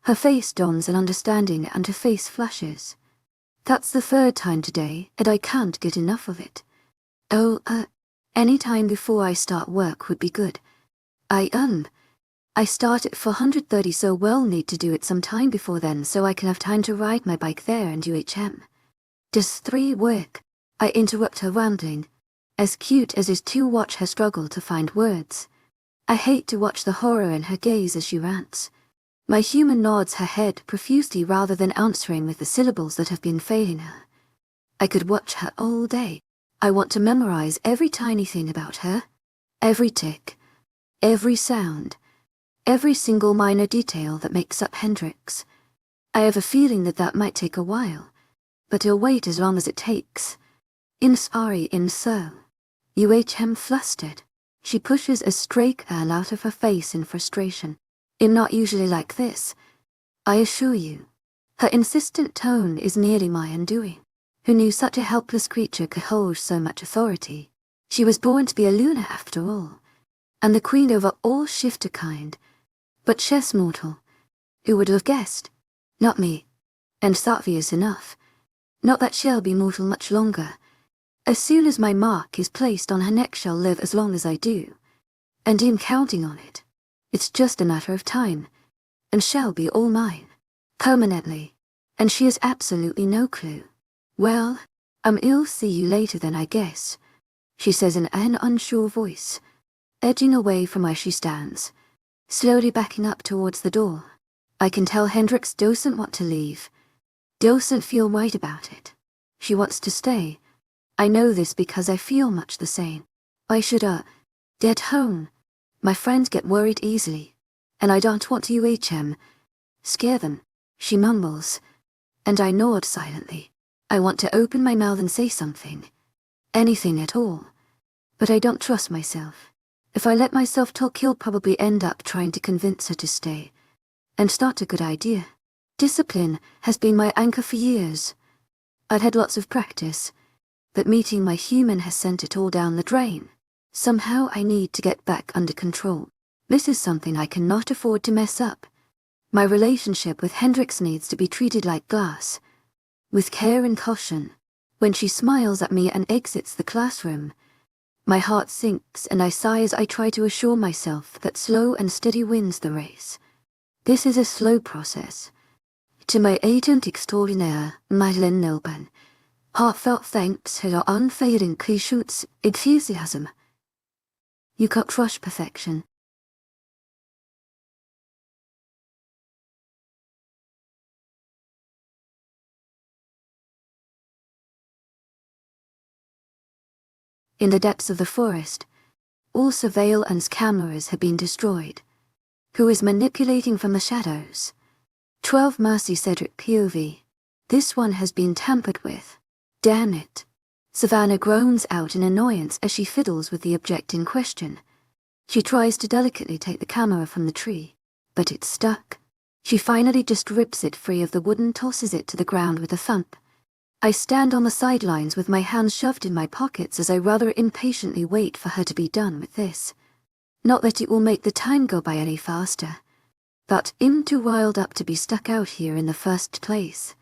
Her face dawns an understanding and her face flushes. That's the third time today, and I can't get enough of it. Oh, any time before I start work would be good. I start at 4:30, so we'll need to do it some time before then so I can have time to ride my bike there and 𝐻𝐻𝐻. Does 3 work? I interrupt her rambling. As cute as is to watch her struggle to find words. I hate to watch the horror in her gaze as she rants. My human nods her head profusely rather than answering with the syllables that have been failing her. I could watch her all day. I want to memorize every tiny thing about her. Every tick. Every sound. Every single minor detail that makes up Hendrix. I have a feeling that might take a while, but I'll wait as long as it takes. 𝐿𝐴 flustered. She pushes a stray curl out of her face in frustration. I'm not usually like this, I assure you. Her insistent tone is nearly my undoing. Who knew such a helpless creature could hold so much authority? She was born to be a Luna after all, and the queen over all shifter kind. But she's mortal. Who would have guessed? Not me. And it's obvious enough. Not that she'll be mortal much longer. As soon as my mark is placed on her neck, she'll live as long as I do. And I'm counting on it. It's just a matter of time. And she'll be all mine. Permanently. And she has absolutely no clue. Well, I'll see you later then, I guess, she says in an unsure voice, edging away from where she stands, slowly backing up towards the door. I can tell Hendrix doesn't want to leave. Doesn't feel right about it. She wants to stay. I know this because I feel much the same. I should, get home. My friends get worried easily, and I don't want to 𝐻𝐻𝐻 scare them, she mumbles, and I nod silently. I want to open my mouth and say something. Anything at all. But I don't trust myself. If I let myself talk, he'll probably end up trying to convince her to stay. And it's not a good idea. Discipline has been my anchor for years. I'd had lots of practice, but meeting my human has sent it all down the drain. Somehow I need to get back under control. This is something I cannot afford to mess up. My relationship with Hendrix needs to be treated like glass, with care and caution. When she smiles at me and exits the classroom, my heart sinks and I sigh as I try to assure myself that slow and steady wins the race. This is a slow process. To my agent extraordinaire, Madeleine Nilban, heartfelt thanks for your unfailing 𝐊𝐴𝐳 enthusiasm. You can't rush perfection. In the depths of the forest, all surveillance cameras have been destroyed. Who is manipulating from the shadows? 12 Mercy Cedric POV. This one has been tampered with. Damn it. Savannah groans out in annoyance as she fiddles with the object in question. She tries to delicately take the camera from the tree, but it's stuck. She finally just rips it free of the wood and tosses it to the ground with a thump. I stand on the sidelines with my hands shoved in my pockets as I rather impatiently wait for her to be done with this. Not that it will make the time go by any faster, but I'm too riled up to be stuck out here in the first place.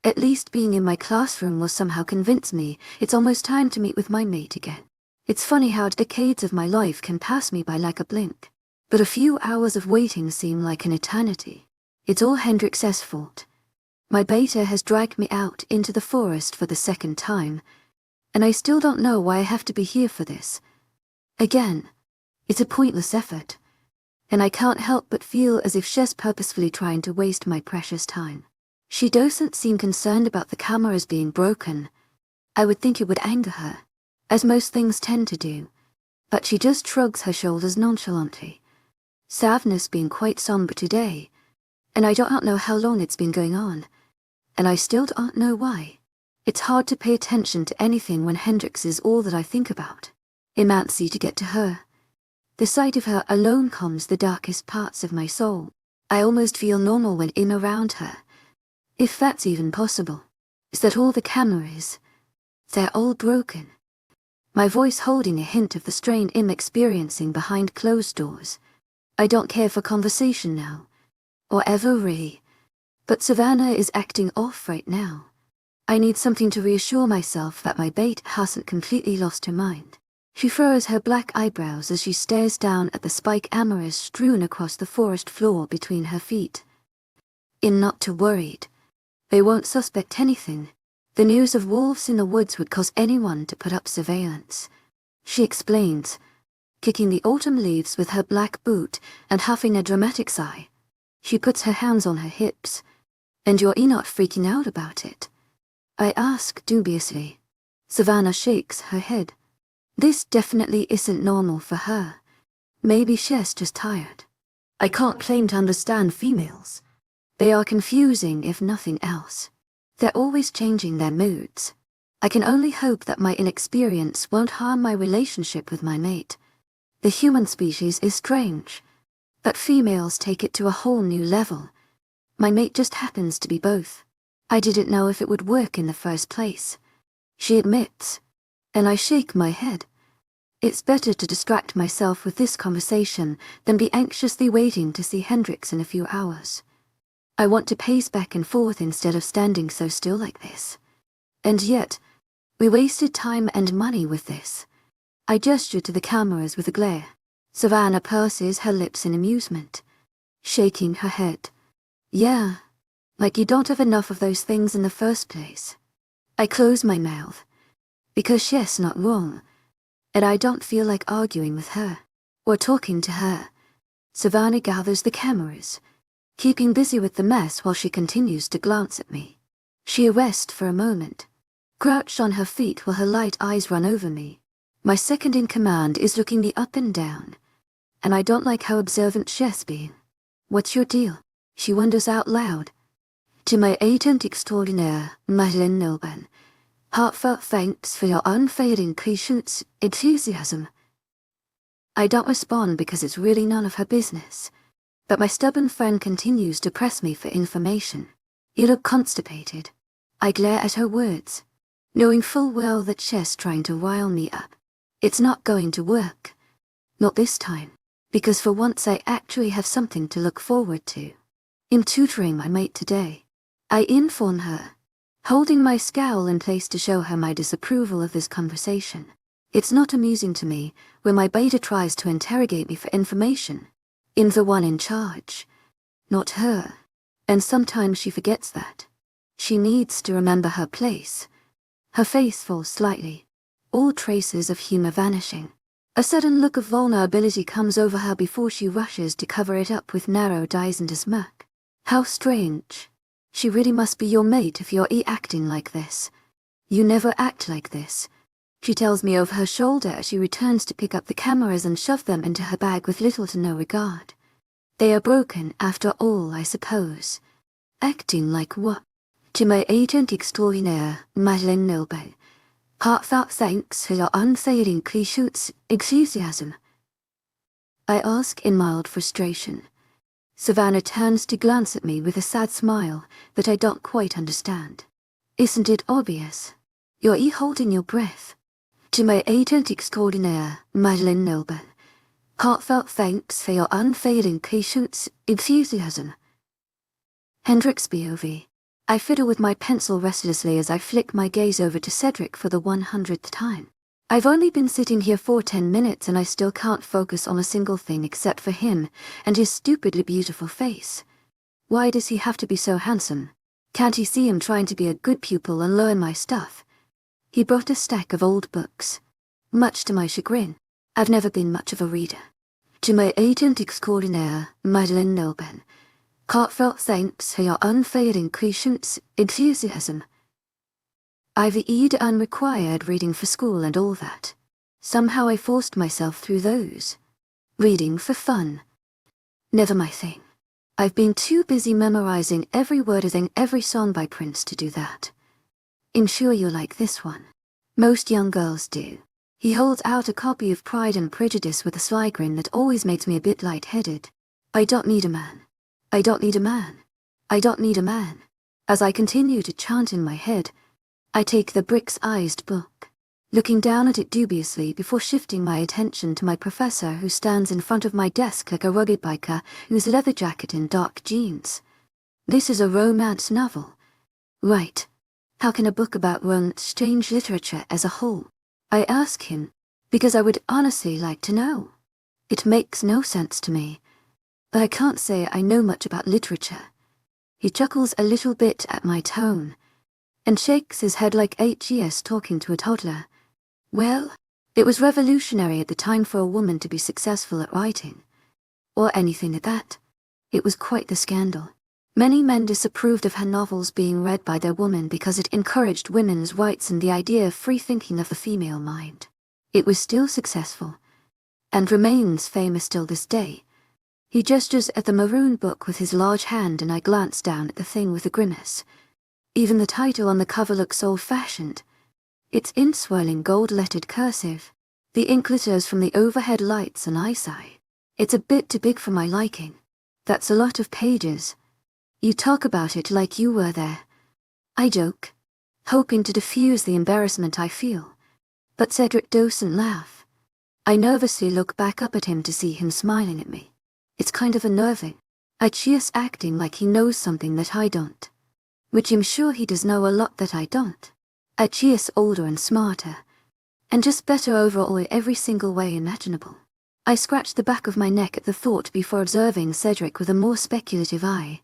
At least being in my classroom will somehow convince me it's almost time to meet with my mate again. It's funny how decades of my life can pass me by like a blink, but a few hours of waiting seem like an eternity. It's all Hendrix's fault. My beta has dragged me out into the forest for the second time, and I still don't know why I have to be here for this. Again, it's a pointless effort, and I can't help but feel as if she's purposefully trying to waste my precious time. She doesn't seem concerned about the cameras being broken. I would think it would anger her, as most things tend to do, but she just shrugs her shoulders nonchalantly. Sadness being quite somber today, And I don't know how long it's been going on. And I still don't know why. It's hard to pay attention to anything when Hendrix is all that I think about. Immensely to get to her. The sight of her alone calms the darkest parts of my soul. I almost feel normal when I'm around her. If that's even possible. Is that all the cameras? They're all broken. My voice holding a hint of the strain I'm experiencing behind closed doors. I don't care for conversation now. Or ever really. But Savannah is acting off right now. I need something to reassure myself that my bait hasn't completely lost her mind. She furrows her black eyebrows as she stares down at the spike amaryllis strewn across the forest floor between her feet. I'm not too worried. They won't suspect anything. The news of wolves in the woods would cause anyone to put up surveillance. She explains, kicking the autumn leaves with her black boot and huffing a dramatic sigh. She puts her hands on her hips. And you're not freaking out about it? I ask dubiously. Savannah shakes her head. This definitely isn't normal for her. Maybe she's just tired. I can't claim to understand females. They are confusing if nothing else. They're always changing their moods. I can only hope that my inexperience won't harm my relationship with my mate. The human species is strange, but females take it to a whole new level. My mate just happens to be both. I didn't know if it would work in the first place. She admits, and I shake my head. It's better to distract myself with this conversation than be anxiously waiting to see Hendrix in a few hours. I want to pace back and forth instead of standing so still like this. And yet, we wasted time and money with this. I gesture to the cameras with a glare. Savannah purses her lips in amusement, shaking her head. Yeah, like you don't have enough of those things in the first place. I close my mouth, because she's not wrong, and I don't feel like arguing with her, or talking to her. Savannah gathers the cameras, keeping busy with the mess while she continues to glance at me. She rests for a moment, crouched on her feet while her light eyes run over me. My second in command is looking me up and down, and I don't like how observant she's being. What's your deal? She wonders out loud. To my agent extraordinaire, Madeleine Nilban, heartfelt thanks for your unfailing patience, enthusiasm. I don't respond because it's really none of her business, but my stubborn friend continues to press me for information. You look constipated. I glare at her words, knowing full well that she's trying to rile me up. It's not going to work. Not this time, because for once I actually have something to look forward to. I'm tutoring my mate today. I inform her, holding my scowl in place to show her my disapproval of this conversation. It's not amusing to me when my beta tries to interrogate me for information. I'm the one in charge, not her, and sometimes she forgets that. She needs to remember her place. Her face falls slightly, all traces of humor vanishing. A sudden look of vulnerability comes over her before she rushes to cover it up with narrowed eyes and a smirk. How strange. She really must be your mate if you're acting like this. You never act like this. She tells me over her shoulder as she returns to pick up the cameras and shove them into her bag with little to no regard. They are broken after all, I suppose. Acting like what? To my agent extraordinaire, Madeleine Nilban, heartfelt thanks for your unfailing 𝐊𝐢𝐧𝐿 enthusiasm. I ask in mild frustration. Savannah turns to glance at me with a sad smile that I don't quite understand. Isn't it obvious? You're holding your breath. To my agent extraordinaire, Madeleine Nilban, heartfelt thanks for your unfailing 𝐊𝐢𝐧𝐿 enthusiasm. Hendrix POV. I fiddle with my pencil restlessly as I flick my gaze over to Cedric for the 100th time. I've only been sitting here for 10 minutes and I still can't focus on a single thing except for him and his stupidly beautiful face. Why does he have to be so handsome? Can't he see I'm trying to be a good pupil and learn my stuff? He brought a stack of old books. Much to my chagrin, I've never been much of a reader. To my agent extraordinaire, Madeleine Nilban, heartfelt thanks for your unfailing 𝐊𝐢𝐧𝐿 enthusiasm. I've EA'd unrequired reading for school and all that. Somehow I forced myself through those. Reading for fun. Never my thing. I've been too busy memorizing every word and every song by Prince to do that. I'm sure you'll like this one. Most young girls do. He holds out a copy of Pride and Prejudice with a sly grin that always makes me a bit lightheaded. I don't need a man. I don't need a man. I don't need a man. As I continue to chant in my head, I take the brick-sized book, looking down at it dubiously before shifting my attention to my professor, who stands in front of my desk like a rugged biker whose leather jacket and dark jeans. This is a romance novel. Right. How can a book about romance change literature as a whole? I ask him, because I would honestly like to know. It makes no sense to me, but I can't say I know much about literature. He chuckles a little bit at my tone, and shakes his head like 𝐻𝐸s talking to a toddler. Well, it was revolutionary at the time for a woman to be successful at writing, or anything at that. It was quite the scandal. Many men disapproved of her novels being read by their women because it encouraged women's rights and the idea of free thinking of the female mind. It was still successful, and remains famous till this day. He gestures at the maroon book with his large hand, and I glance down at the thing with a grimace. Even the title on the cover looks old-fashioned. It's in swirling gold-lettered cursive. The ink glitters from the overhead lights and 𝐖𝐨𝐳. It's a bit too big for my liking. That's a lot of pages. You talk about it like you were there. I joke, hoping to diffuse the embarrassment I feel. But Cedric doesn't laugh. I nervously look back up at him to see him smiling at me. It's kind of unnerving. 𝐻𝐸s acting like he knows something that I don't. Which I'm sure he does know a lot that I don't. 𝐻𝐸s older and smarter, and just better overall in every single way imaginable. I scratch the back of my neck at the thought before observing Cedric with a more speculative eye.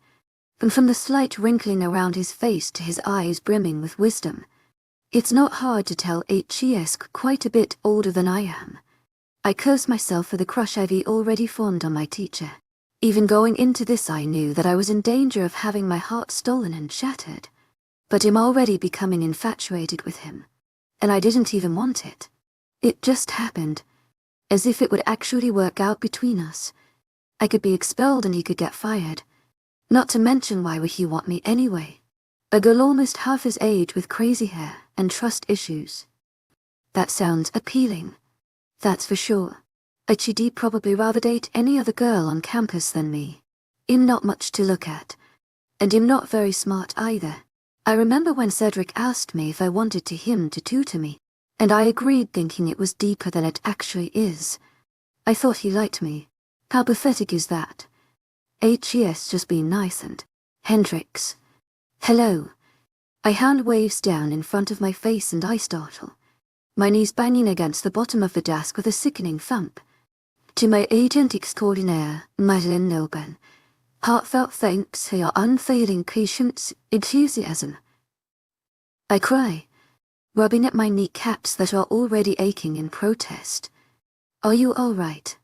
And from the slight wrinkling around his face to his eyes brimming with wisdom, it's not hard to tell 𝐻𝐸s quite a bit older than I am. I curse myself for the crush I've already formed on my teacher. Even going into this, I knew that I was in danger of having my heart stolen and shattered. But I'm already becoming infatuated with him, and I didn't even want it. It just happened, as if it would actually work out between us. I could be expelled and he could get fired. Not to mention, why would he want me anyway? A girl almost half his age with crazy hair and trust issues. That sounds appealing. That's for sure. 𝐻𝐸d probably rather date any other girl on campus than me. I'm not much to look at, and I'm not very smart either. I remember when Cedric asked me if I wanted him to tutor me, and I agreed, thinking it was deeper than it actually is. I thought he liked me. How pathetic is that? 𝐻𝐸s just being nice and Hendrix. Hello. I hand waves down in front of my face and I startle, my knees banging against the bottom of the desk with a sickening thump. To my agent extraordinaire, Madeline Nilben, heartfelt thanks for your unfailing patience, enthusiasm. I cry, rubbing at my kneecaps that are already aching in protest. Are you all right?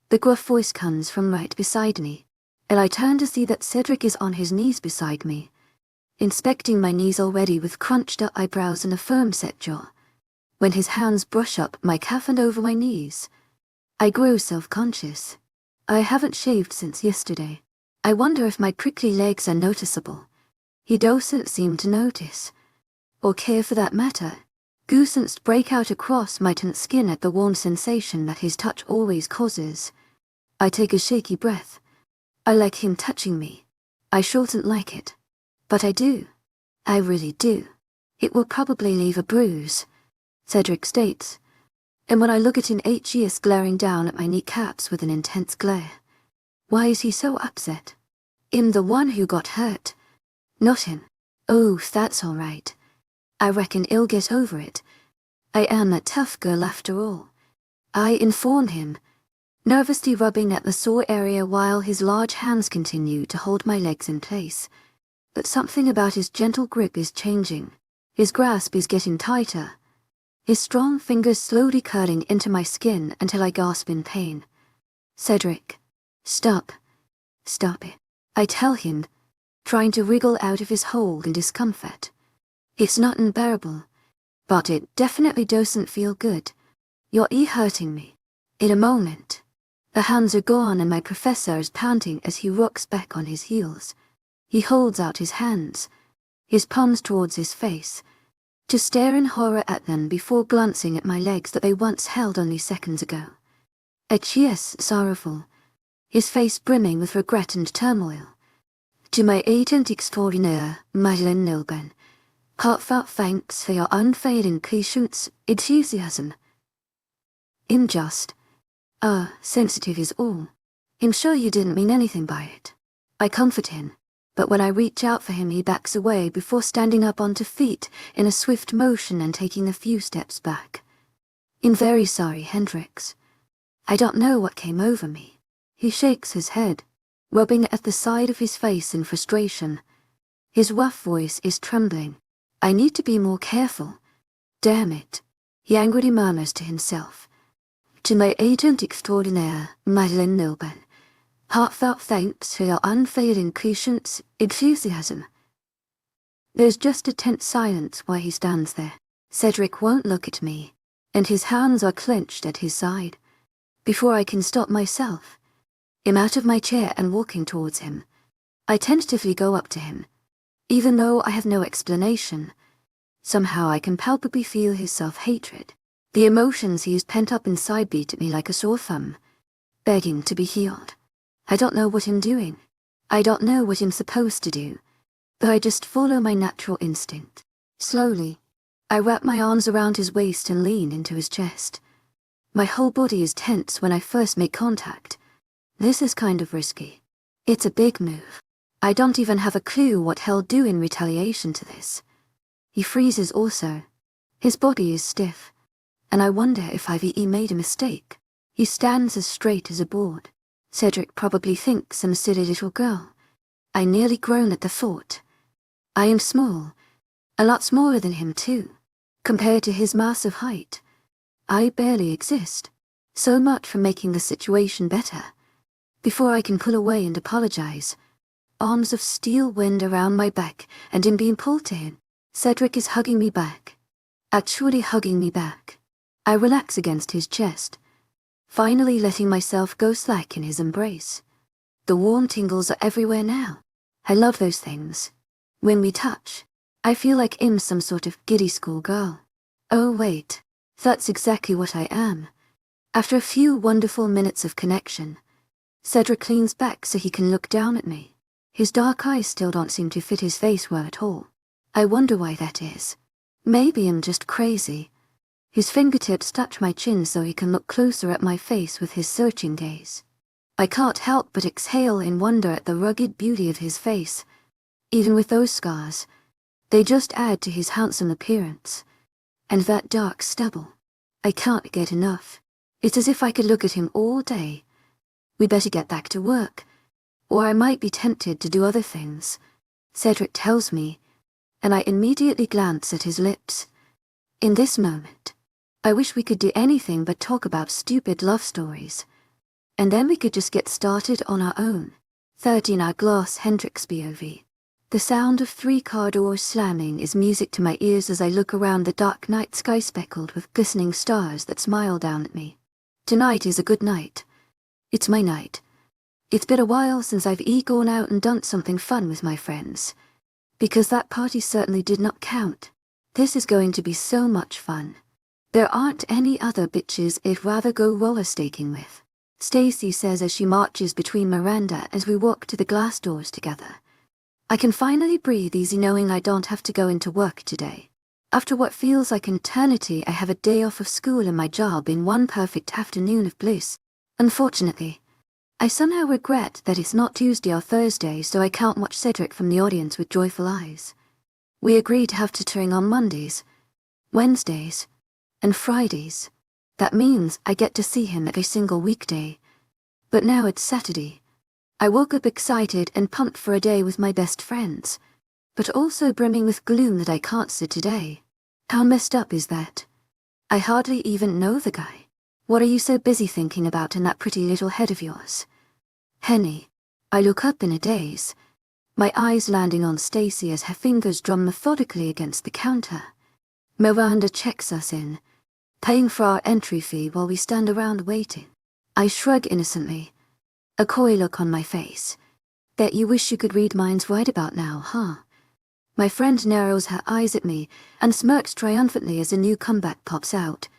The gruff voice comes from right beside me, and I turn to see that Cedric is on his knees beside me, inspecting my knees already with crunched-up eyebrows and a firm-set jaw. When his hands brush up my calf and over my knees, I grow self-conscious. I haven't shaved since yesterday. I wonder if my prickly legs are noticeable. He doesn't seem to notice, or care for that matter. Goosebumps break out across my tense skin at the warm sensation that his touch always causes. I take a shaky breath. I like him touching me. I shouldn't like it, but I do. I really do. It will probably leave a bruise, Cedric states, and when I look at him, 𝐻𝐸s glaring down at my kneecaps with an intense glare. Why is he so upset? I'm the one who got hurt, not him. Oh, that's all right. I reckon he'll get over it. I am a tough girl after all. I inform him, nervously rubbing at the sore area while his large hands continue to hold my legs in place. But something about his gentle grip is changing. His grasp is getting tighter, his strong fingers slowly curling into my skin until I gasp in pain. Cedric, stop. Stop it. I tell him, trying to wriggle out of his hold in discomfort. It's not unbearable, but it definitely doesn't feel good. You're hurting me. In a moment. The hands are gone and my professor is panting as he rocks back on his heels. He holds out his hands, his palms towards his face, to stare in horror at them before glancing at my legs that they once held only seconds ago. 𝐿𝐤𝐳 sorrowful, his face brimming with regret and turmoil. 𝐿𝐤𝐳 𝐊𝐢𝐳𝐷𝐞𝐫𝐬, heartfelt thanks for your unfailing patience, enthusiasm. Just, sensitive is all. I'm sure you didn't mean anything by it. I comfort him, but when I reach out for him he backs away before standing up onto feet in a swift motion and taking a few steps back. I'm very sorry, Hendrix. I don't know what came over me. He shakes his head, rubbing at the side of his face in frustration. His rough voice is trembling. I need to be more careful. Damn it, he angrily murmurs to himself. 𝐿𝐤𝐳 𝐊𝐢𝐳𝐷𝐞𝐫𝐬, heartfelt thanks for your unfailing patience, enthusiasm. There's just a tense silence while he stands there. Cedric won't look at me, and his hands are clenched at his side. Before I can stop myself, I'm out of my chair and walking towards him. I tentatively go up to him. Even though I have no explanation, somehow I can palpably feel his self-hatred. The emotions he has pent up inside beat at me like a sore thumb, begging to be healed. I don't know what I'm doing. I don't know what I'm supposed to do, but I just follow my natural instinct. Slowly, I wrap my arms around his waist and lean into his chest. My whole body is tense when I first make contact. This is kind of risky. It's a big move. I don't even have a clue what he'll do in retaliation to this. He freezes also. His body is stiff, and I wonder if I've made a mistake. He stands as straight as a board. Cedric probably thinks I'm a silly little girl. I nearly groan at the thought. I am small, a lot smaller than him too. Compared to his massive height, I barely exist. So much for making the situation better. Before I can pull away and apologize, arms of steel wind around my back and I'm being pulled to him. Cedric is hugging me back. Actually hugging me back. I relax against his chest, finally letting myself go slack in his embrace. The warm tingles are everywhere now. I love those things. When we touch, I feel like I'm some sort of giddy schoolgirl. Oh wait, that's exactly what I am. After a few wonderful minutes of connection, Cedric leans back so he can look down at me. His dark eyes still don't seem to fit his face well at all. I wonder why that is. Maybe I'm just crazy. His fingertips touch my chin so he can look closer at my face with his searching gaze. I can't help but exhale in wonder at the rugged beauty of his face. Even with those scars, they just add to his handsome appearance. And that dark stubble. I can't get enough. It's as if I could look at him all day. We better get back to work, or I might be tempted to do other things, Cedric tells me, and I immediately glance at his lips. In this moment, I wish we could do anything but talk about stupid love stories. And then we could just get started on our own. 13 our glass Hendrix POV. The sound of 3-car doors slamming is music to my ears as I look around the dark night sky speckled with glistening stars that smile down at me. Tonight is a good night. It's my night. It's been a while since I've gone out and done something fun with my friends. Because that party certainly did not count. This is going to be so much fun. There aren't any other bitches I'd rather go roller skating with, Stacy says as she marches between Miranda as we walk to the glass doors together. I can finally breathe easy knowing I don't have to go into work today. After what feels like an eternity, I have a day off of school and my job in one perfect afternoon of bliss. Unfortunately, I somehow regret that it's not Tuesday or Thursday, so I can't watch Cedric from the audience with joyful eyes. We agreed to have tutoring on Mondays, Wednesdays, and Fridays. That means I get to see him every single weekday. But now it's Saturday. I woke up excited and pumped for a day with my best friends, but also brimming with gloom that I can't sit today. How messed up is that? I hardly even know the guy. What are you so busy thinking about in that pretty little head of yours? Henny. I look up in a daze, my eyes landing on Stacy as her fingers drum methodically against the counter. Miranda checks us in, paying for our entry fee while we stand around waiting. I shrug innocently, a coy look on my face. Bet you wish you could read minds right about now, huh? My friend narrows her eyes at me and smirks triumphantly as a new comeback pops out.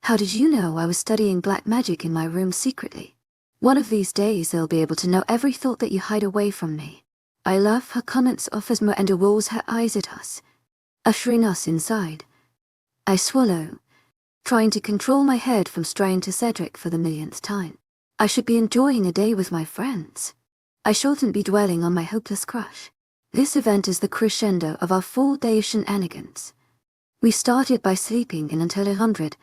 How did you know I was studying black magic in my room secretly? One of these days they'll be able to know every thought that you hide away from me. I laugh her comments off as Miranda rolls her eyes at us, ushering us inside. I swallow, trying to control my head from straying to Cedric for the millionth time. I should be enjoying a day with my friends. I shouldn't be dwelling on my hopeless crush. This event is the crescendo of our full-day shenanigans. We started by sleeping in until 100,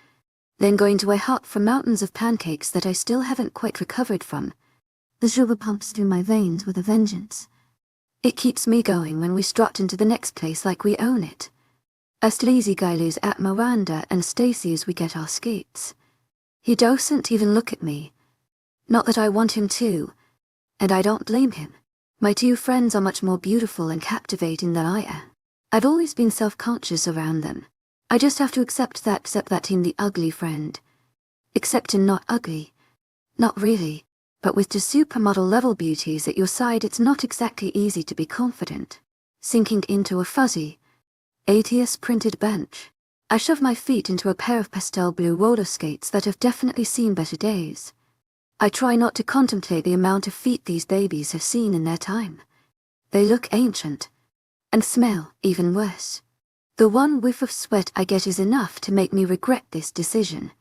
then going to hop from mountains of pancakes that I still haven't quite recovered from. The sugar pumps through my veins with a vengeance. It keeps me going when we strut into the next place like we own it. 𝐿𝐲𝐬𝐩𝐿 at Miranda and Stacy as we get our skates. He doesn't even look at me. Not that I want him to, and I don't blame him. My two friends are much more beautiful and captivating than I am. I've always been self-conscious around them. I just have to accept that I'm the ugly friend. Except I'm not ugly. Not really. But with the supermodel level beauties at your side, it's not exactly easy to be confident. Sinking into a fuzzy, ATS printed bench, I shove my feet into a pair of pastel blue roller skates that have definitely seen better days. I try not to contemplate the amount of feet these babies have seen in their time. They look ancient, and smell even worse. The one whiff of sweat I get is enough to make me regret this decision.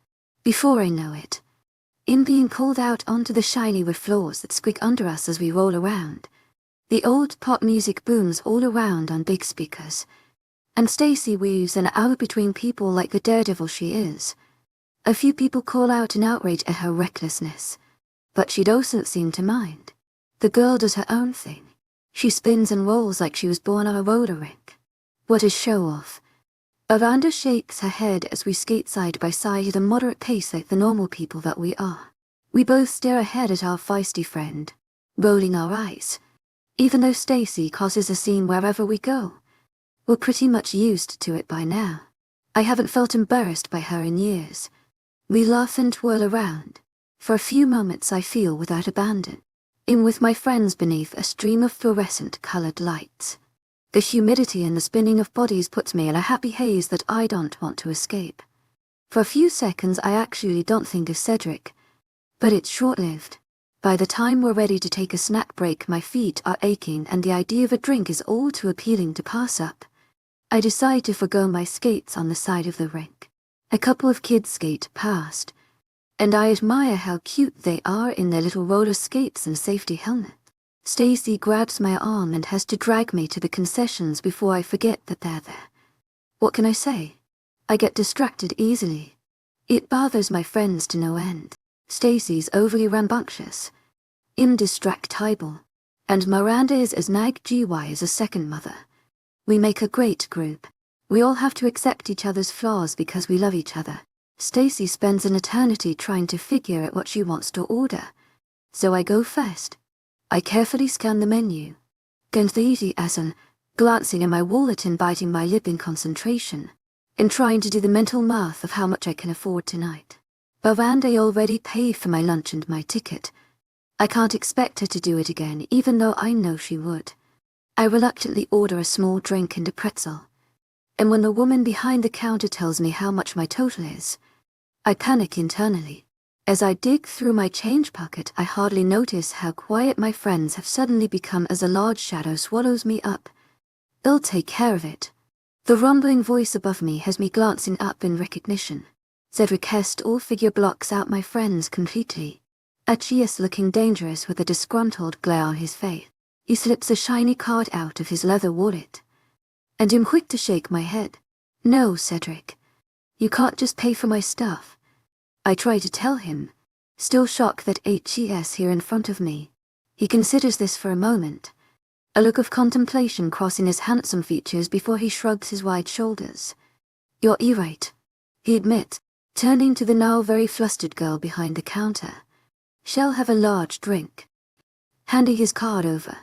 Before I know it, I'm being called out onto the shiny wood floors that squeak under us as we roll around. The old pop music booms all around on big speakers, and Stacy weaves an hour between people like the daredevil she is. A few people call out in outrage at her recklessness, but she doesn't seem to mind. The girl does her own thing. She spins and rolls like she was born on a roller rink. What a show-off. Miranda shakes her head as we skate side by side at a moderate pace like the normal people that we are. We both stare ahead at our feisty friend, rolling our eyes. Even though Stacy causes a scene wherever we go, we're pretty much used to it by now. I haven't felt embarrassed by her in years. We laugh and twirl around. For a few moments I feel without abandon. I'm with my friends beneath a stream of fluorescent-colored lights. The humidity and the spinning of bodies puts me in a happy haze that I don't want to escape. For a few seconds I actually don't think of Cedric, but it's short-lived. By the time we're ready to take a snack break, my feet are aching and the idea of a drink is all too appealing to pass up. I decide to forgo my skates on the side of the rink. A couple of kids skate past, and I admire how cute they are in their little roller skates and safety helmets. Stacy grabs my arm and has to drag me to the concessions before I forget that they're there. What can I say? I get distracted easily. It bothers my friends to no end. Stacy's overly rambunctious, indistractable, and Miranda is as 𝐊𝐲𝐬𝐷 as a second mother. We make a great group. We all have to accept each other's flaws because we love each other. Stacy spends an eternity trying to figure out what she wants to order, so I go first. I carefully scan the menu, 𝐿𝐲𝐬𝐷, glancing at my wallet and biting my lip in concentration, and trying to do the mental math of how much I can afford tonight. Miranda already paid for my lunch and my ticket. I can't expect her to do it again, even though I know she would. I reluctantly order a small drink and a pretzel, and when the woman behind the counter tells me how much my total is, I panic internally. As I dig through my change pocket, I hardly notice how quiet my friends have suddenly become as a large shadow swallows me up. They'll take care of it. The rumbling voice above me has me glancing up in recognition. Cedric Hest all figure blocks out my friends completely. 𝐻𝐸s looking dangerous with a disgruntled glare on his face. He slips a shiny card out of his leather wallet, and I'm quick to shake my head. No, Cedric. You can't just pay for my stuff. I try to tell him, still shocked that 𝐻𝐸s here in front of me. He considers this for a moment, a look of contemplation crossing his handsome features before he shrugs his wide shoulders. You're right, he admits, turning to the now very flustered girl behind the counter. Shall have a large drink. Handing his card over.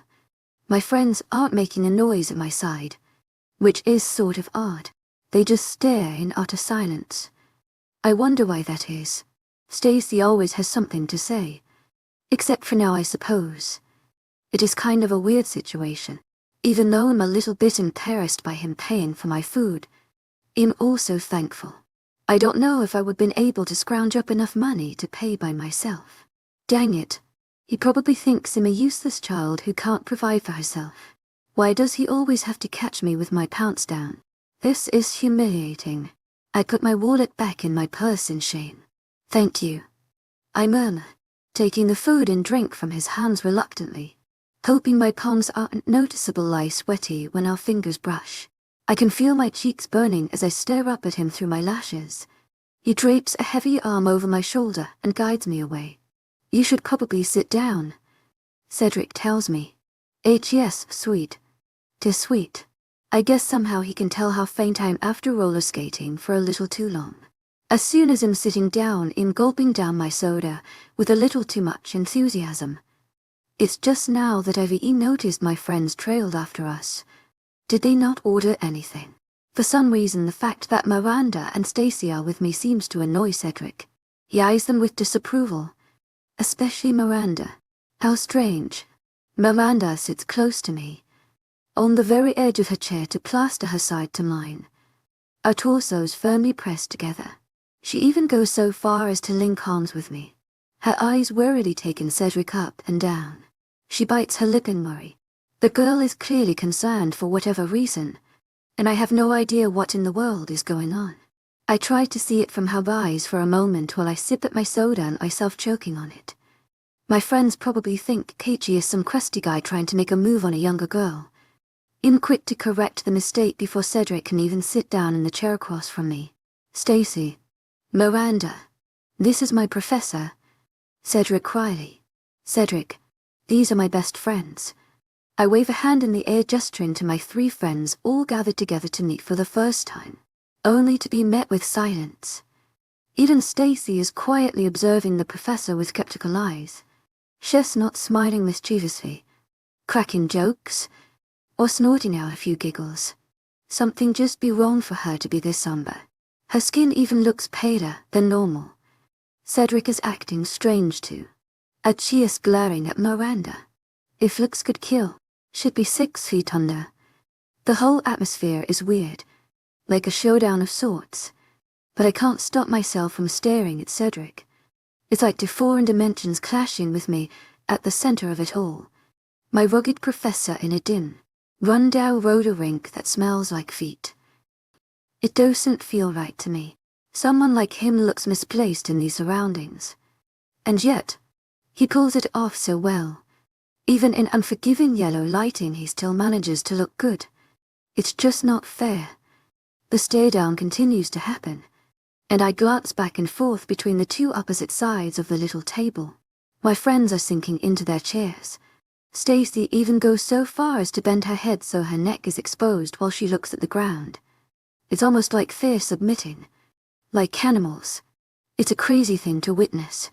My friends aren't making a noise at my side, which is sort of odd. They just stare in utter silence. I wonder why that is. Stacy always has something to say. Except for now, I suppose. It is kind of a weird situation. Even though I'm a little bit embarrassed by him paying for my food, I'm also thankful. I don't know if I would have been able to scrounge up enough money to pay by myself. Dang it. He probably thinks I'm a useless child who can't provide for herself. Why does he always have to catch me with my pants down? This is humiliating. I put my wallet back in my purse in shame. Thank you, I murmur, taking the food and drink from his hands reluctantly, hoping my palms aren't noticeably sweaty when our fingers brush. I can feel my cheeks burning as I stare up at him through my lashes. He drapes a heavy arm over my shoulder and guides me away. You should probably sit down, Cedric tells me. Yes, sweet. 'Tis sweet. I guess somehow he can tell how faint I am after roller skating for a little too long. As soon as I'm sitting down, I'm gulping down my soda with a little too much enthusiasm. It's just now that I've noticed my friends trailed after us. Did they not order anything? For some reason, the fact that Miranda and Stacy are with me seems to annoy Cedric. He eyes them with disapproval. Especially Miranda. How strange. Miranda sits close to me, on the very edge of her chair to plaster her side to mine. Our torsos firmly pressed together. She even goes so far as to link arms with me. Her eyes warily taking Cedric up and down. She bites her lip and worry. The girl is clearly concerned for whatever reason, and I have no idea what in the world is going on. I try to see it from her eyes for a moment while I sip at my soda and myself choking on it. My friends probably think Keiichi is some crusty guy trying to make a move on a younger girl. I'm quick to correct the mistake before Cedric can even sit down in the chair across from me. Stacy. Miranda. This is my professor, Cedric quietly. Cedric. These are my best friends. I wave a hand in the air, gesturing to my 3 friends all gathered together to meet for the first time, only to be met with silence. Even Stacy is quietly observing the professor with skeptical eyes. She's not smiling mischievously, cracking jokes, or snorting out a few giggles. Something just be wrong for her to be this somber. Her skin even looks paler than normal. Cedric is acting strange too. She is glaring at Miranda. If looks could kill, she'd be 6 feet under. The whole atmosphere is weird, like a showdown of sorts. But I can't stop myself from staring at Cedric. It's like the foreign dimensions clashing with me at the center of it all. My rugged professor in a dim, run-down roller rink that smells like feet. It doesn't feel right to me. Someone like him looks misplaced in these surroundings. And yet, he pulls it off so well. Even in unforgiving yellow lighting, he still manages to look good. It's just not fair. The stare-down continues to happen, and I glance back and forth between the 2 opposite sides of the little table. My friends are sinking into their chairs. Stacy even goes so far as to bend her head so her neck is exposed while she looks at the ground. It's almost like they're submitting. Like animals. It's a crazy thing to witness.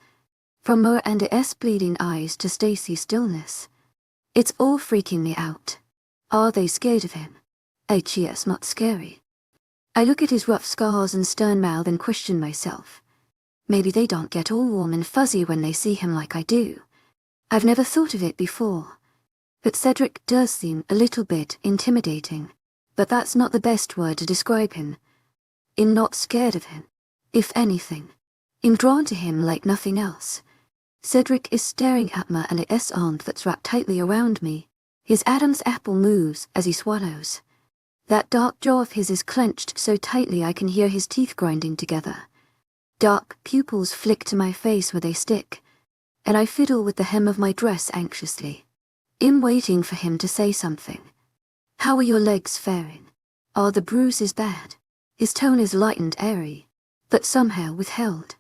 From Miranda's bleeding eyes to Stacy's stillness. It's all freaking me out. Are they scared of him? It's not scary. I look at his rough scars and stern mouth and question myself. Maybe they don't get all warm and fuzzy when they see him like I do. I've never thought of it before. But Cedric does seem a little bit intimidating. But that's not the best word to describe him. I'm not scared of him. If anything, I'm drawn to him like nothing else. Cedric is staring at me and his arm that's wrapped tightly around me. His Adam's apple moves as he swallows. That dark jaw of his is clenched so tightly I can hear his teeth grinding together. Dark pupils flick to my face where they stick, and I fiddle with the hem of my dress anxiously. I'm waiting for him to say something. How are your legs faring? Are the bruises bad? His tone is light and airy, but somehow withheld.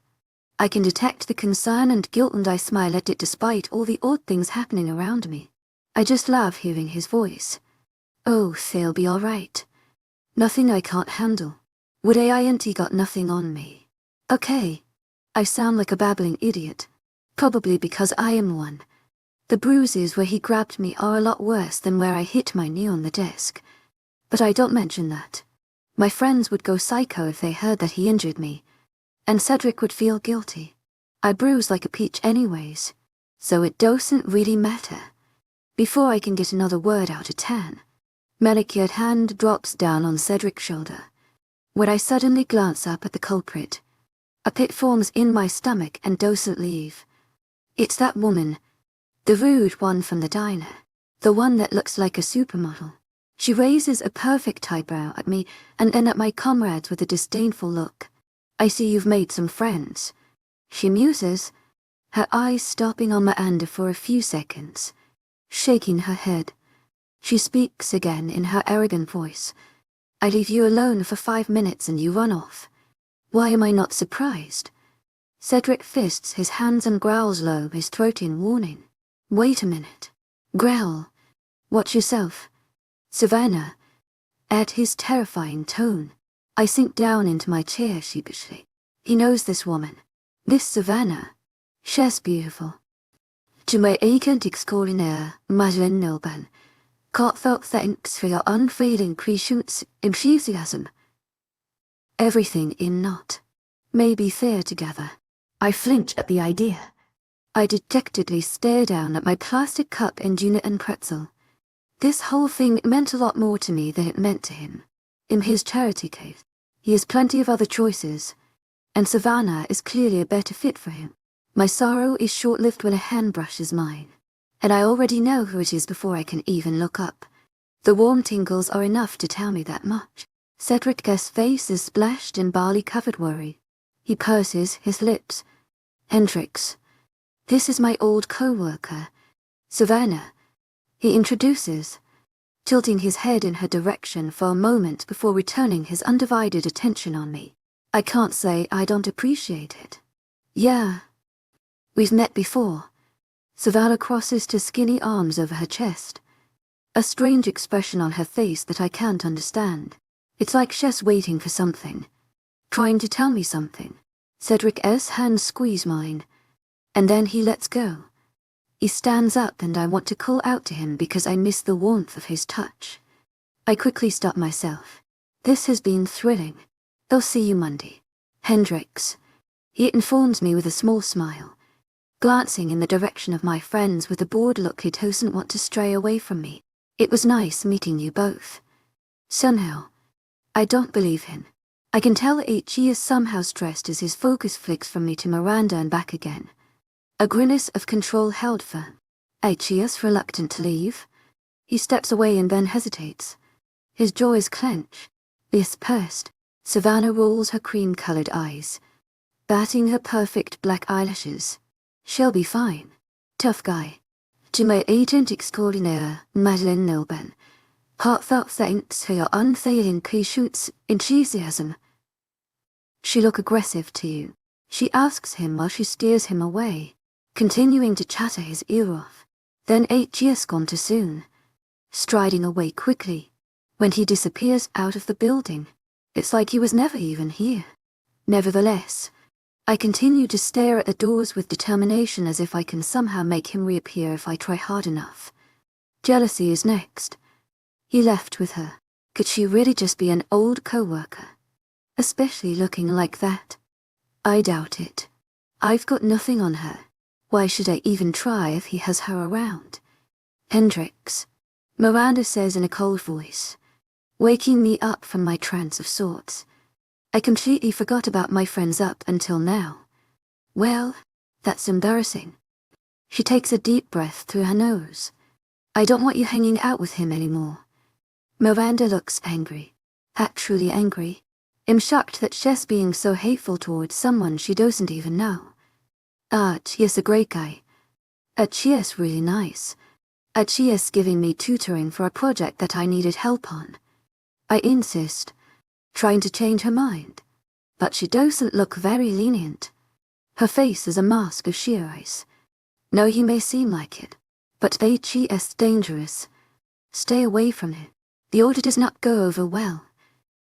I can detect the concern and guilt, and I smile at it despite all the odd things happening around me. I just love hearing his voice. Oh, they'll be all right. Nothing I can't handle. Would 𝐴𝐼NT got nothing on me? Okay. I sound like a babbling idiot. Probably because I am one. The bruises where he grabbed me are a lot worse than where I hit my knee on the desk. But I don't mention that. My friends would go psycho if they heard that he injured me. And Cedric would feel guilty. I bruise like a peach anyways, so it doesn't really matter. Before I can get another word out of 10, manicured hand drops down on Cedric's shoulder. When I suddenly glance up at the culprit, a pit forms in my stomach and doesn't leave. It's that woman, the rude one from the diner, the one that looks like a supermodel. She raises a perfect eyebrow at me and then at my comrades with a disdainful look. I see you've made some friends, she muses, her eyes stopping on Miranda for a few seconds, shaking her head. She speaks again in her arrogant voice. I leave you alone for 5 minutes and you run off. Why am I not surprised? Cedric fists his hands and growls low, his throat in warning. Wait a minute. Growl. Watch yourself. Savannah. At his terrifying tone, I sink down into my chair sheepishly. He knows this woman. This Savannah. She's beautiful. 𝐊𝐢𝐳𝐸𝐾𝐜𝐿 Thanks for your unfailing patience, enthusiasm. Everything in not. Maybe there together. I flinch at the idea. I dejectedly stare down at my plastic cup and unit and pretzel. This whole thing meant a lot more to me than it meant to him. In his charity case, he has plenty of other choices, and Savannah is clearly a better fit for him. My sorrow is short-lived when a hand brushes mine, and I already know who it is before I can even look up. The warm tingles are enough to tell me that much. Cedric's face is splashed in barley-covered worry. He purses his lips. Hendrix. This is my old co-worker, Savannah. He introduces, tilting his head in her direction for a moment before returning his undivided attention on me. I can't say I don't appreciate it. Yeah. We've met before. Savannah crosses her skinny arms over her chest. A strange expression on her face that I can't understand. It's like she's waiting for something. Trying to tell me something. Cedric's hands squeeze mine. And then he lets go. He stands up and I want to call out to him because I miss the warmth of his touch. I quickly stop myself. This has been thrilling. They'll see you Monday. Hendrix. He informs me with a small smile, glancing in the direction of my friends with a bored look he doesn't want to stray away from me. It was nice meeting you both. Somehow, I don't believe him. I can tell 𝐿𝐻𝐸 is somehow stressed as his focus flicks from me to Miranda and back again. A grimace of control held firm. 𝐿𝐻𝐸 is reluctant to leave. He steps away and then hesitates. His jaws clench. Lips pursed. Savannah rolls her cream-colored eyes, batting her perfect black eyelashes. She'll be fine. Tough guy. 𝐿𝐻𝐸 Heartfelt thanks for your unfailing patience, enthusiasm. She look aggressive to you, she asks him while she steers him away, continuing to chatter his ear off. Then 𝐿𝐻𝐸's gone too soon, striding away quickly. When he disappears out of the building, it's like he was never even here. Nevertheless, I continue to stare at the doors with determination as if I can somehow make him reappear if I try hard enough. Jealousy is next. He left with her. Could she really just be an old co-worker? Especially looking like that? I doubt it. I've got nothing on her. Why should I even try if he has her around? Hendrix. Miranda says in a cold voice, waking me up from my trance of sorts. I completely forgot about my friends up until now. Well, that's embarrassing. She takes a deep breath through her nose. I don't want you hanging out with him anymore. Miranda looks angry. Actually angry. I'm shocked that she's being so hateful towards someone she doesn't even know. 𝐿𝐻𝐸's a great guy. 𝐿𝐻𝐸's really nice. 𝐿𝐻𝐸's giving me tutoring for a project that I needed help on. I insist, trying to change her mind. But she doesn't look very lenient. Her face is a mask of sheer ice. No, he may seem like it, but 𝐿𝐻𝐸's dangerous. Stay away from him. The order does not go over well.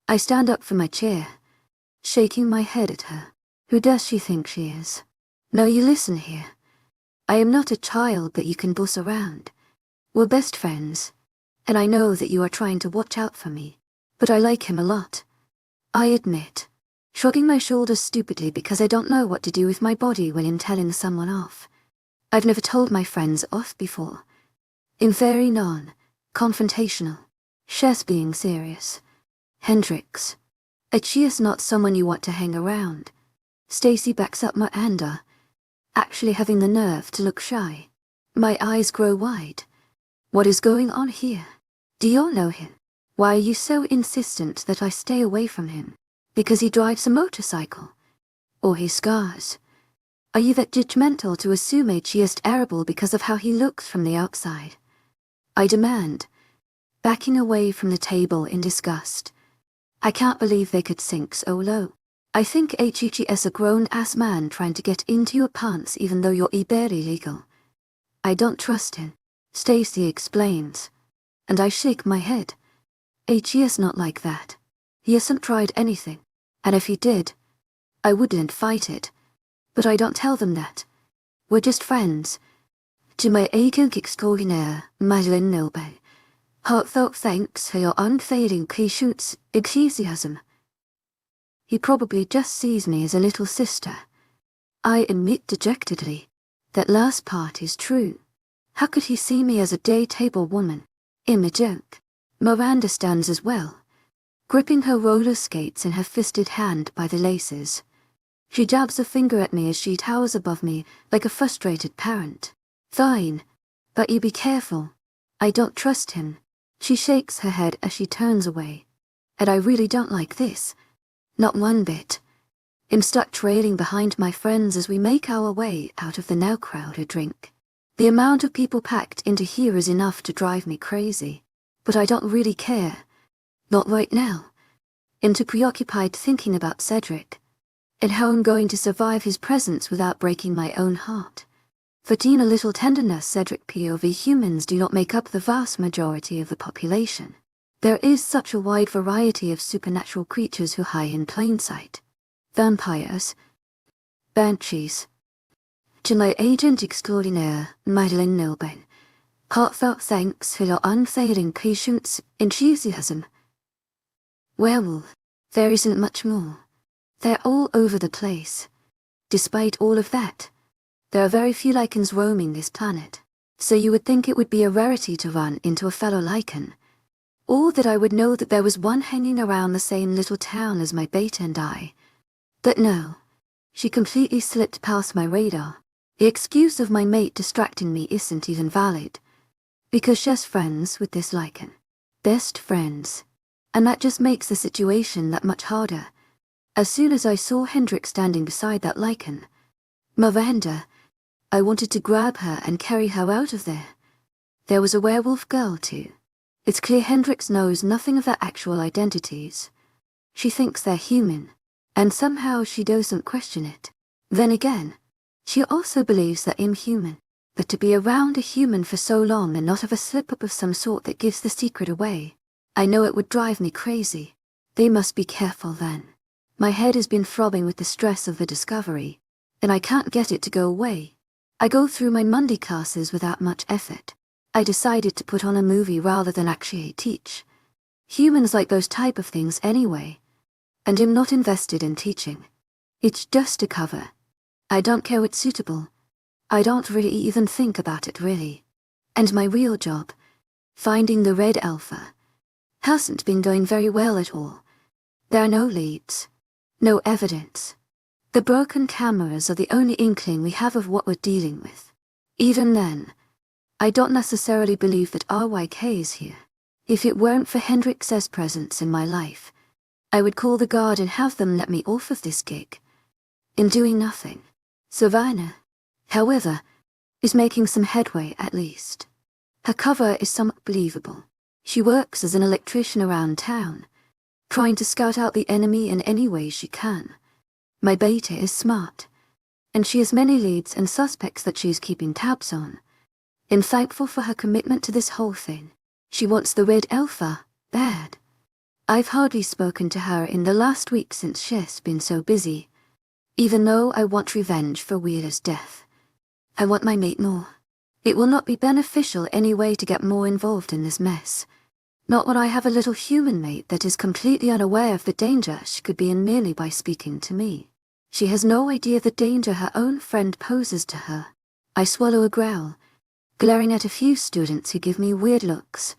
I stand up from my chair, shaking my head at her. Who does she think she is? No, you listen here. I am not a child that you can boss around. We're best friends, and I know that you are trying to watch out for me, but I like him a lot. I admit, shrugging my shoulders stupidly because I don't know what to do with my body when I'm telling someone off. I've never told my friends off before. I'm very non-confrontational. She's being serious. Hendrix. She's not someone you want to hang around. Stacy backs up my anger, actually having the nerve to look shy. My eyes grow wide. What is going on here? Do you know him? Why are you so insistent that I stay away from him? Because he drives a motorcycle? Or his scars? Are you that judgmental to assume 𝐿𝐤𝐧𝐼 because of how he looks from the outside? I demand, backing away from the table in disgust. I can't believe they could sink so low. I think 𝐿𝐤𝐧𝐼 is a grown-ass man trying to get into your pants even though you're barely legal. I don't trust him, Stacy explains. And I shake my head. 𝐿𝐤𝐧𝐼 is not like that. He hasn't tried anything. And if he did, I wouldn't fight it. But I don't tell them that. We're just friends. 𝐿𝐤𝐧𝐼 heartfelt thanks for your unfailing 𝐊𝐤𝐧𝐼. He probably just sees me as a little sister. I admit dejectedly, that last part is true. How could he see me as a day table woman? I'm a joke. Miranda stands as well, gripping her roller skates in her fisted hand by the laces. She jabs a finger at me as she towers above me like a frustrated parent. Fine, but you be careful. I don't trust him. She shakes her head as she turns away. And I really don't like this. Not one bit. I'm stuck trailing behind my friends as we make our way out of the now crowded drink. The amount of people packed into here is enough to drive me crazy. But I don't really care. Not right now. I'm too preoccupied thinking about Cedric, and how I'm going to survive his presence without breaking my own heart. For a little tenderness, Cedric POV humans do not make up the vast majority of the population. There is such a wide variety of supernatural creatures who hide in plain sight. Vampires, banshees, 𝐿𝐤𝐧𝐼, heartfelt thanks for your unfailing patience and enthusiasm. Werewolf, there isn't much more. They're all over the place. Despite all of that, there are very few lichens roaming this planet, so you would think it would be a rarity to run into a fellow lichen. Or that I would know that there was one hanging around the same little town as my beta and I. But no, she completely slipped past my radar. The excuse of my mate distracting me isn't even valid, because she's friends with this lichen. Best friends. And that just makes the situation that much harder. As soon as I saw Hendrix standing beside that lichen, Miranda, I wanted to grab her and carry her out of there. There was a werewolf girl too. It's clear Hendrix knows nothing of their actual identities. She thinks they're human, and somehow she doesn't question it. Then again, she also believes that I'm human. But to be around a human for so long and not have a slip-up of some sort that gives the secret away, I know it would drive me crazy. They must be careful then. My head has been throbbing with the stress of the discovery, and I can't get it to go away. I go through my Monday classes without much effort. I decided to put on a movie rather than actually teach. Humans like those type of things anyway, and I'm not invested in teaching. It's just a cover. I don't care what's suitable. I don't really even think about it really. And my real job, finding the red alpha, hasn't been going very well at all. There are no leads, no evidence. The broken cameras are the only inkling we have of what we're dealing with. Even then, I don't necessarily believe that 𝐊𝐤𝐧𝐼 is here. If it weren't for Hendrix's presence in my life, I would call the guard and have them let me off of this gig. In doing nothing, Savannah, however, is making some headway at least. Her cover is somewhat believable. She works as an electrician around town, trying to scout out the enemy in any way she can. My beta is smart, and she has many leads and suspects that she's keeping tabs on. I'm thankful for her commitment to this whole thing. She wants the red alpha, bad. I've hardly spoken to her in the last week since she's been so busy. Even though I want revenge for Wheeler's death, I want my mate more. It will not be beneficial anyway to get more involved in this mess. Not when I have a little human mate that is completely unaware of the danger she could be in merely by speaking to me. She has no idea the danger her own friend poses to her. I swallow a growl, glaring at a few students who give me weird looks,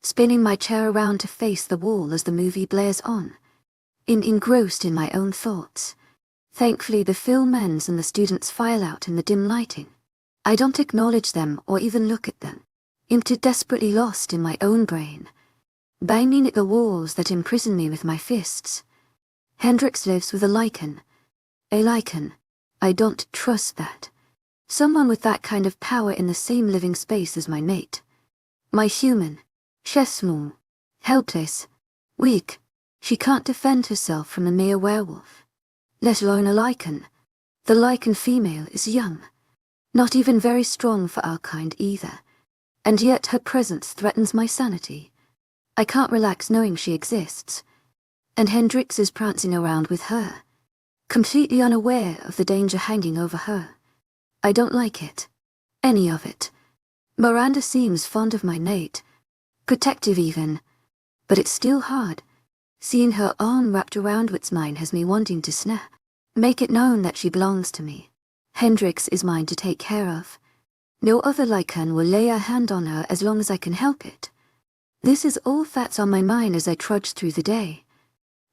spinning my chair around to face the wall as the movie blares on, engrossed in my own thoughts. Thankfully, the film ends and the students file out in the dim lighting. I don't acknowledge them or even look at them. Too desperately lost in my own brain, banging at the walls that imprison me with my fists. Hendrix lives with a 𝐿𝐼𝐻𝐬. A 𝐿𝐼𝐻𝐬. I don't trust that. Someone with that kind of power in the same living space as my mate. My human. She's small, helpless, weak. She can't defend herself from a mere werewolf, let alone a 𝐿𝐼𝐻𝐬. The 𝐿𝐼𝐻𝐬 female is young, not even very strong for our kind either, and yet her presence threatens my sanity. I can't relax knowing she exists, and Hendrix is prancing around with her, completely unaware of the danger hanging over her. I don't like it. Any of it. Miranda seems fond of my mate, protective even, but it's still hard. Seeing her arm wrapped around what's mine has me wanting to snap. Make it known that she belongs to me. Hendrix is mine to take care of. No other 𝐿𝐼𝐻𝐬 will lay a hand on her as long as I can help it. This is all that's on my mind as I trudge through the day.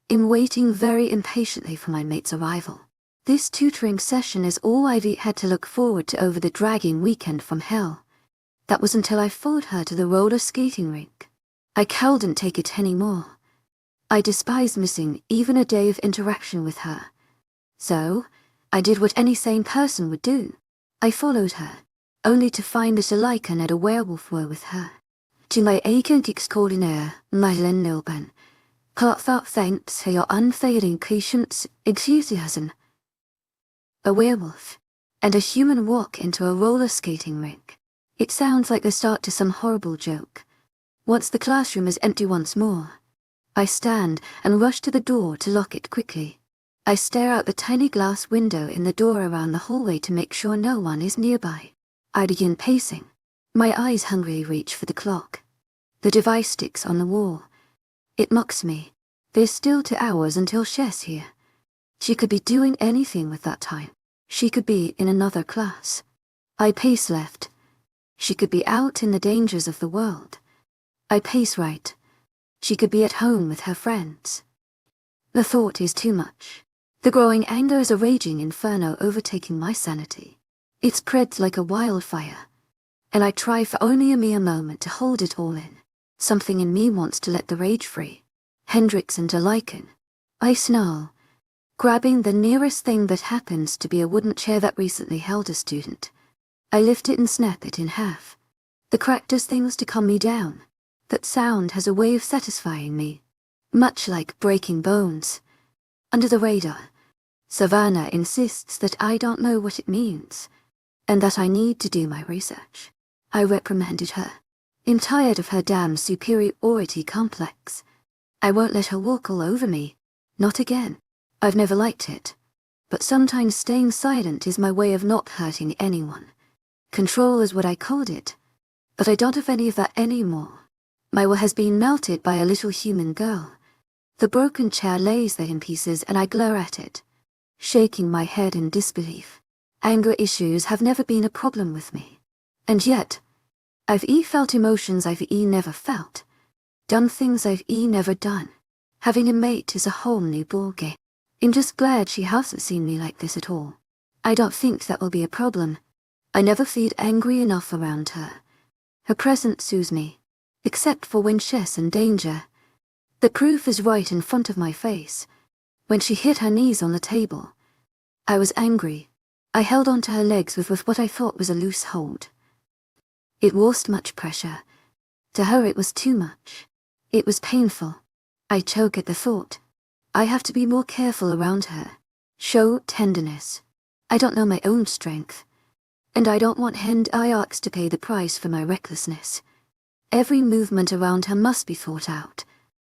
I'm waiting very impatiently for my mate's arrival. This tutoring session is all I've had to look forward to over the dragging weekend from hell. That was until I followed her to the roller skating rink. I couldn't take it anymore. I despise missing even a day of interaction with her. So, I did what any sane person would do. I followed her, only to find that 𝐿𝐼𝐻𝐬 and a werewolf were with her. 𝐿𝐼𝐻𝐬 𝐊𝐢𝐬𝐬𝐿𝐼𝐻𝐬 𝐊𝐢𝐬𝐬𝐿𝐼𝐻𝐬. A werewolf and a human walk into a roller skating rink. It sounds like the start to some horrible joke. Once the classroom is empty once more, I stand and rush to the door to lock it quickly. I stare out the tiny glass window in the door around the hallway to make sure no one is nearby. I begin pacing. My eyes hungrily reach for the clock. The device sticks on the wall. It mocks me. There's still 2 hours until she's here. She could be doing anything with that time. She could be in another class. I pace left. She could be out in the dangers of the world. I pace right. She could be at home with her friends. The thought is too much. The growing anger is a raging inferno overtaking my sanity. It spreads like a wildfire, and I try for only a mere moment to hold it all in. Something in me wants to let the rage free. Hendrix and 𝐿𝐼𝐻𝐬. I snarl, grabbing the nearest thing that happens to be a wooden chair that recently held a student. I lift it and snap it in half. The crack does things to calm me down. That sound has a way of satisfying me, much like breaking bones. Under the radar, Savannah insists that I don't know what it means, and that I need to do my research. I reprimanded her. I'm tired of her damn superiority complex. I won't let her walk all over me. Not again. I've never liked it. But sometimes staying silent is my way of not hurting anyone. Control is what I called it. But I don't have any of that anymore. My will has been melted by a little human girl. The broken chair lays there in pieces and I glare at it, shaking my head in disbelief. Anger issues have never been a problem with me. And yet, I've felt emotions I've never felt. Done things I've never done. Having a mate is a whole new ballgame. I'm just glad she hasn't seen me like this at all. I don't think that will be a problem. I never feel angry enough around her. Her presence soothes me, except for when she's in danger. The proof is right in front of my face. When she hit her knees on the table, I was angry. I held onto her legs with what I thought was a loose hold. It wasn't much pressure. To her it was too much. It was painful. I choke at the thought. I have to be more careful around her. Show tenderness. I don't know my own strength. And I don't want Hendrix to pay the price for my recklessness. Every movement around her must be thought out.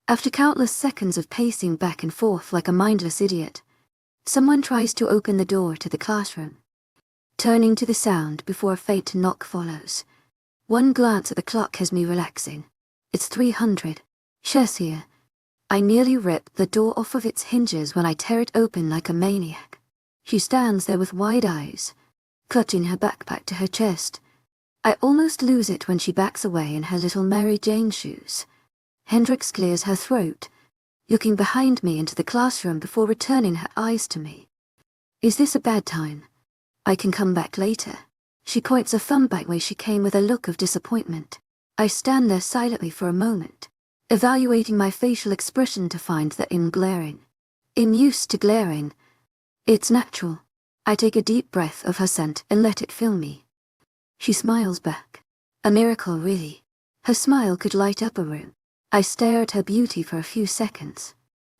After countless seconds of pacing back and forth like a mindless idiot, someone tries to open the door to the classroom. Turning to the sound before a faint knock follows. One glance at the clock has me relaxing. It's 300. 𝐊𝐢𝐧𝐠 here. I nearly ripped the door off of its hinges when I tear it open like a maniac. She stands there with wide eyes, clutching her backpack to her chest. I almost lose it when she backs away in her little Mary Jane shoes. Hendrix clears her throat, looking behind me into the classroom before returning her eyes to me. Is this a bad time? I can come back later. She points a thumb back where she came with a look of disappointment. I stand there silently for a moment, evaluating my facial expression to find that I'm glaring. I'm used to glaring. It's natural. I take a deep breath of her scent and let it fill me. She smiles back. A miracle, really. Her smile could light up a room. I stare at her beauty for a few seconds.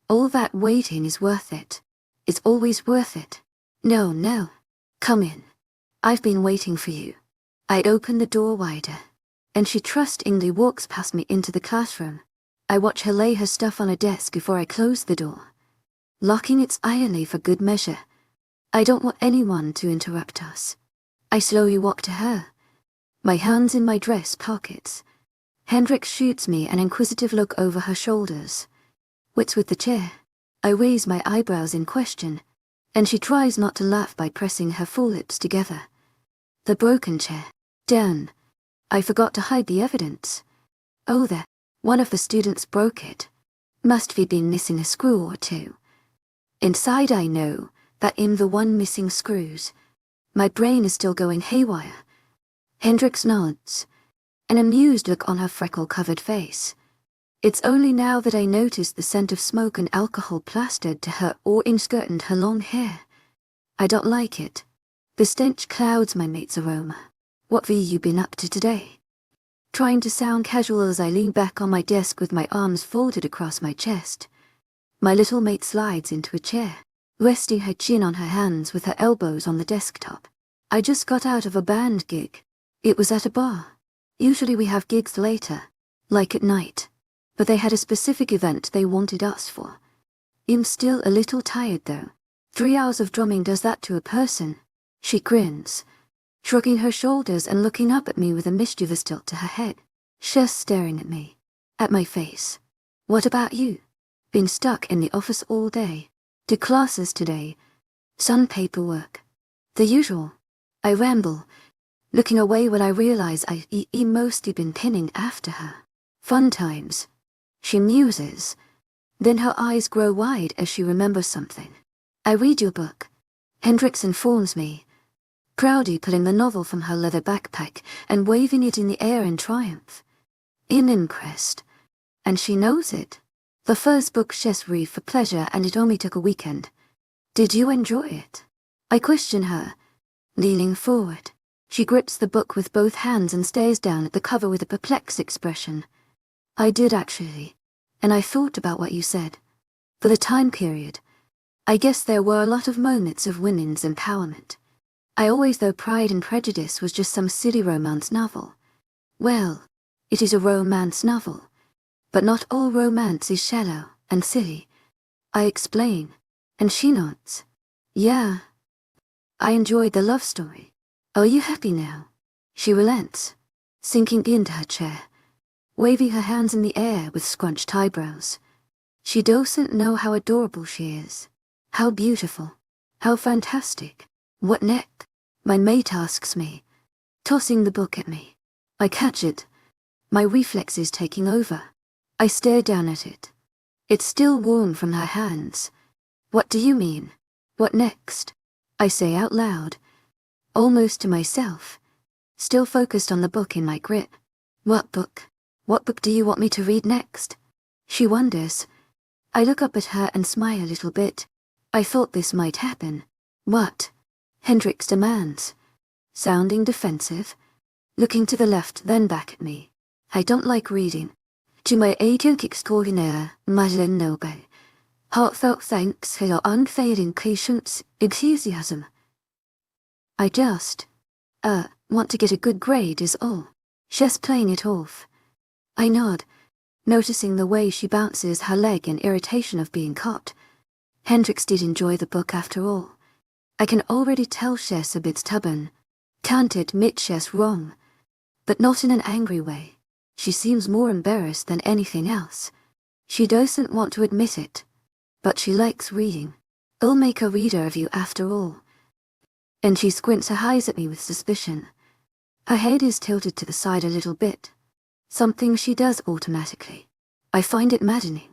All that waiting is worth it. It's always worth it. No. Come in. I've been waiting for you. I open the door wider, and she trustingly walks past me into the classroom. I watch her lay her stuff on a desk before I close the door, locking it ironly for good measure. I don't want anyone to interrupt us. I slowly walk to her, my hands in my dress pockets. Hendrix shoots me an inquisitive look over her shoulders. What's with the chair? I raise my eyebrows in question, and she tries not to laugh by pressing her full lips together. The broken chair. Darn. I forgot to hide the evidence. Oh, there. One of the students broke it. Must be been missing a screw or two. Inside I know that I'm the one missing screws. My brain is still going haywire. Hendrix nods, an amused look on her freckle-covered face. It's only now that I notice the scent of smoke and alcohol plastered to her orange skirt and her long hair. I don't like it. The stench clouds my mate's aroma. What have you been up to today? Trying to sound casual as I lean back on my desk with my arms folded across my chest. My little mate slides into a chair, resting her chin on her hands with her elbows on the desktop. I just got out of a band gig. It was at a bar. Usually we have gigs later, like at night. But they had a specific event they wanted us for. I'm still a little tired though. 3 hours of drumming does that to a person. She grins, shrugging her shoulders and looking up at me with a mischievous tilt to her head. She's staring at me, at my face. What about you? Been stuck in the office all day. To classes today. Some paperwork. The usual. I ramble, looking away when I realize I've mostly been pinning after her. Fun times. She muses. Then her eyes grow wide as she remembers something. I read your book. Hendrix informs me, proudly pulling the novel from her leather backpack and waving it in the air in triumph. I'm impressed. And she knows it. The first book 𝐊𝐲𝐹 read for pleasure and it only took a weekend. Did you enjoy it? I question her, leaning forward. She grips the book with both hands and stares down at the cover with a perplexed expression. I did actually, and I thought about what you said. For the time period, I guess there were a lot of moments of women's empowerment. I always thought Pride and Prejudice was just some silly romance novel. Well, it is a romance novel, but not all romance is shallow and silly. I explain, and she nods. Yeah. I enjoyed the love story. Are you happy now? She relents, sinking into her chair, waving her hands in the air with scrunched eyebrows. She doesn't know how adorable she is. How beautiful. How fantastic. What next? My mate asks me, tossing the book at me. I catch it, my reflexes taking over. I stare down at it. It's still warm from her hands. What do you mean? What next? I say out loud, almost to myself, still focused on the book in my grip. What book? What book do you want me to read next? She wonders. I look up at her and smile a little bit. I thought this might happen. What? Hendrix demands, sounding defensive, looking to the left then back at me. I don't like reading. 𝐿𝐢𝐧𝐼 𝐷𝐞𝐝 Heartfelt thanks for your unfailing patience, enthusiasm. I just, want to get a good grade is all. She's playing it off. I nod, noticing the way she bounces her leg in irritation of being caught. Hendrix did enjoy the book after all. I can already tell she's a bit stubborn. Can't admit she's wrong, but not in an angry way. She seems more embarrassed than anything else. She doesn't want to admit it, but she likes reading. I'll make a reader of you after all. And she squints her eyes at me with suspicion. Her head is tilted to the side a little bit, something she does automatically. I find it maddening.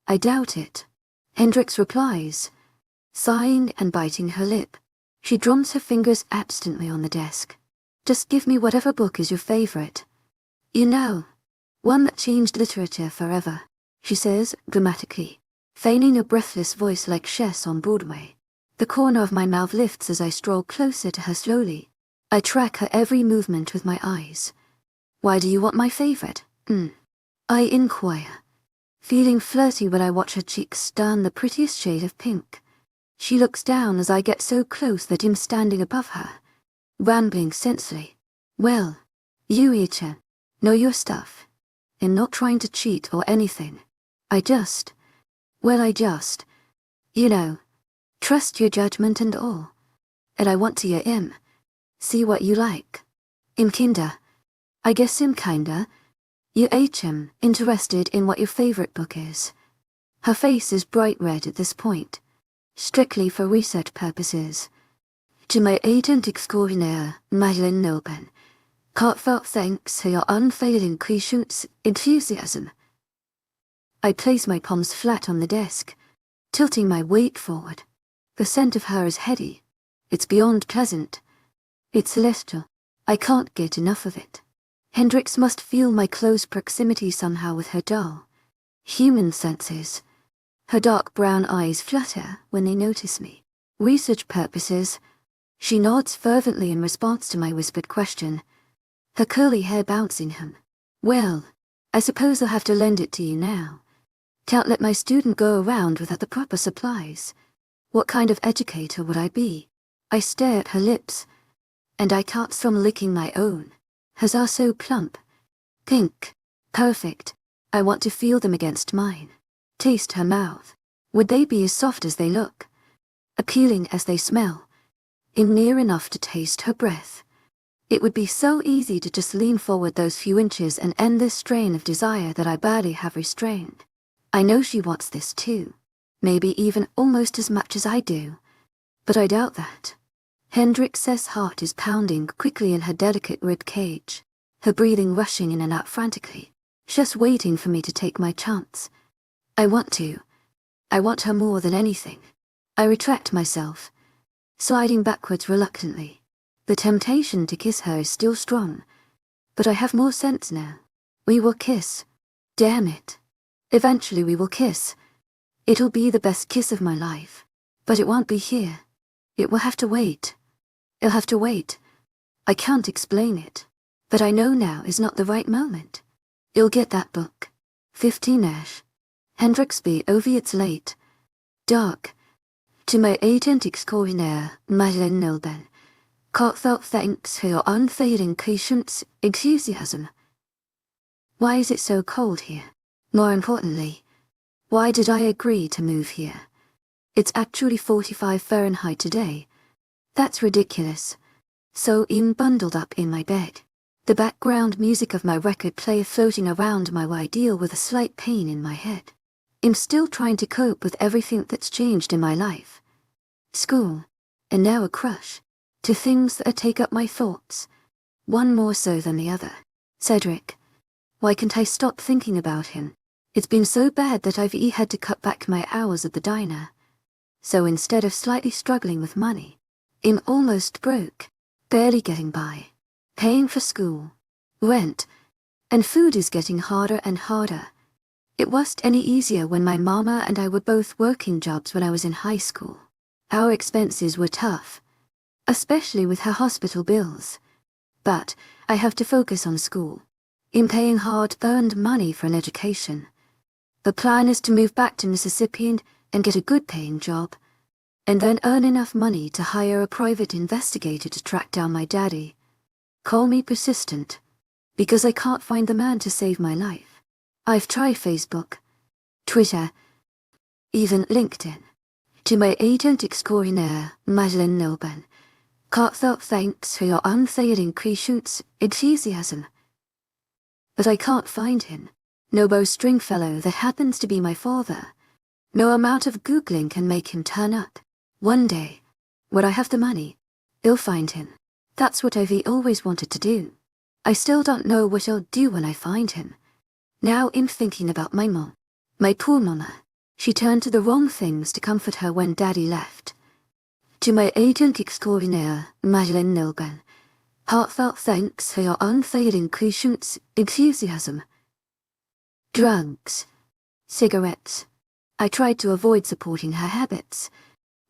I doubt it. Hendrix replies, sighing and biting her lip. She drums her fingers absently on the desk. Just give me whatever book is your favorite. You know, one that changed literature forever, she says dramatically, feigning a breathless voice like Chess on Broadway. The corner of my mouth lifts as I stroll closer to her slowly. I track her every movement with my eyes. Why do you want my favorite? I inquire, feeling flirty when I watch her cheeks turn the prettiest shade of pink. She looks down as I get so close that I'm standing above her, rambling sensely. Well, 𝐿𝐢𝐬𝐧, know your stuff. I'm not trying to cheat or anything. I just, you know, trust your judgment and all. And I want to hear see what you like. Kinda. I guess kinda. 𝐊𝐢𝐬𝐧, interested in what your favorite book is. Her face is bright red at this point, strictly for research purposes. 𝐊𝐢𝐧𝐼𝐻𝐸 𝐊𝐢𝐻𝐸 heartfelt thanks for your unfailing 𝐂𝐮𝐧𝐬 enthusiasm. I place my palms flat on the desk, tilting my weight forward. The scent of her is heady. It's beyond pleasant. It's celestial. I can't get enough of it. Hendrix must feel my close proximity somehow with her dull, human senses. Her dark brown eyes flutter when they notice me. Research purposes. She nods fervently in response to my whispered question, her curly hair bouncing him. Well, I suppose I'll have to lend it to you now. Can't let my student go around without the proper supplies. What kind of educator would I be? I stare at her lips, and I can't stop licking my own. Hers are so plump, pink, perfect. I want to feel them against mine. Taste her mouth. Would they be as soft as they look? Appealing as they smell? Near enough to taste her breath? It would be so easy to just lean forward those few inches and end this strain of desire that I barely have restrained. I know she wants this too. Maybe even almost as much as I do. But I doubt that. Hendrix's heart is pounding quickly in her delicate rib cage, her breathing rushing in and out frantically, just waiting for me to take my chance. I want her more than anything. I retract myself, sliding backwards reluctantly. The temptation to kiss her is still strong, but I have more sense now. We will kiss. Damn it. Eventually we will kiss. It'll be the best kiss of my life. But it won't be here. It will have to wait. It'll have to wait. I can't explain it, but I know now is not the right moment. You'll get that book. 15-ish. Hendrix B. It's late. Dark. 𝐊𝐢𝐻𝐸𝐴𝐺𝐸 𝐊𝐢𝐻𝐸𝐴𝐺𝐸 heartfelt thanks for your unfailing 𝐂𝐮𝐧𝐬 enthusiasm. Why is it so cold here? More importantly, why did I agree to move here? It's actually 45 Fahrenheit today. That's ridiculous. So I'm bundled up in my bed, the background music of my record player floating around my ideal with a slight pain in my head. I'm still trying to cope with everything that's changed in my life. School, and now a crush. Two things that take up my thoughts, one more so than the other. Cedric. Why can't I stop thinking about him? It's been so bad that I've had to cut back my hours at the diner. So instead of slightly struggling with money, I'm almost broke, barely getting by. Paying for school, rent, and food is getting harder and harder. It wasn't any easier when my mama and I were both working jobs when I was in high school. Our expenses were tough, especially with her hospital bills. But I have to focus on school. I'm paying hard-earned money for an education. The plan is to move back to Mississippi and get a good-paying job, and then earn enough money to hire a private investigator to track down my daddy. Call me persistent, because I can't find the man to save my life. I've tried Facebook, Twitter, even LinkedIn. 𝐊𝐢𝐻𝐸𝐴𝐺𝐸 𝐊𝐢𝐻𝐸𝐴𝐺𝐸 heartfelt thanks for your unfailing 𝐂𝐮𝐧𝐬 enthusiasm. but I can't find him. No bowstring fellow that happens to be my father. No amount of Googling can make him turn up. One day, when I have the money, I'll find him. That's what I've always wanted to do. I still don't know what I'll do when I find him. Now I'm thinking about my mom. My poor mama. She turned to the wrong things to comfort her when Daddy left. To my agent extraordinaire, 𝐊𝐲𝐬𝐷𝐞𝐽, heartfelt thanks for your unfailing patience, enthusiasm. Drugs. Cigarettes. I tried to avoid supporting her habits,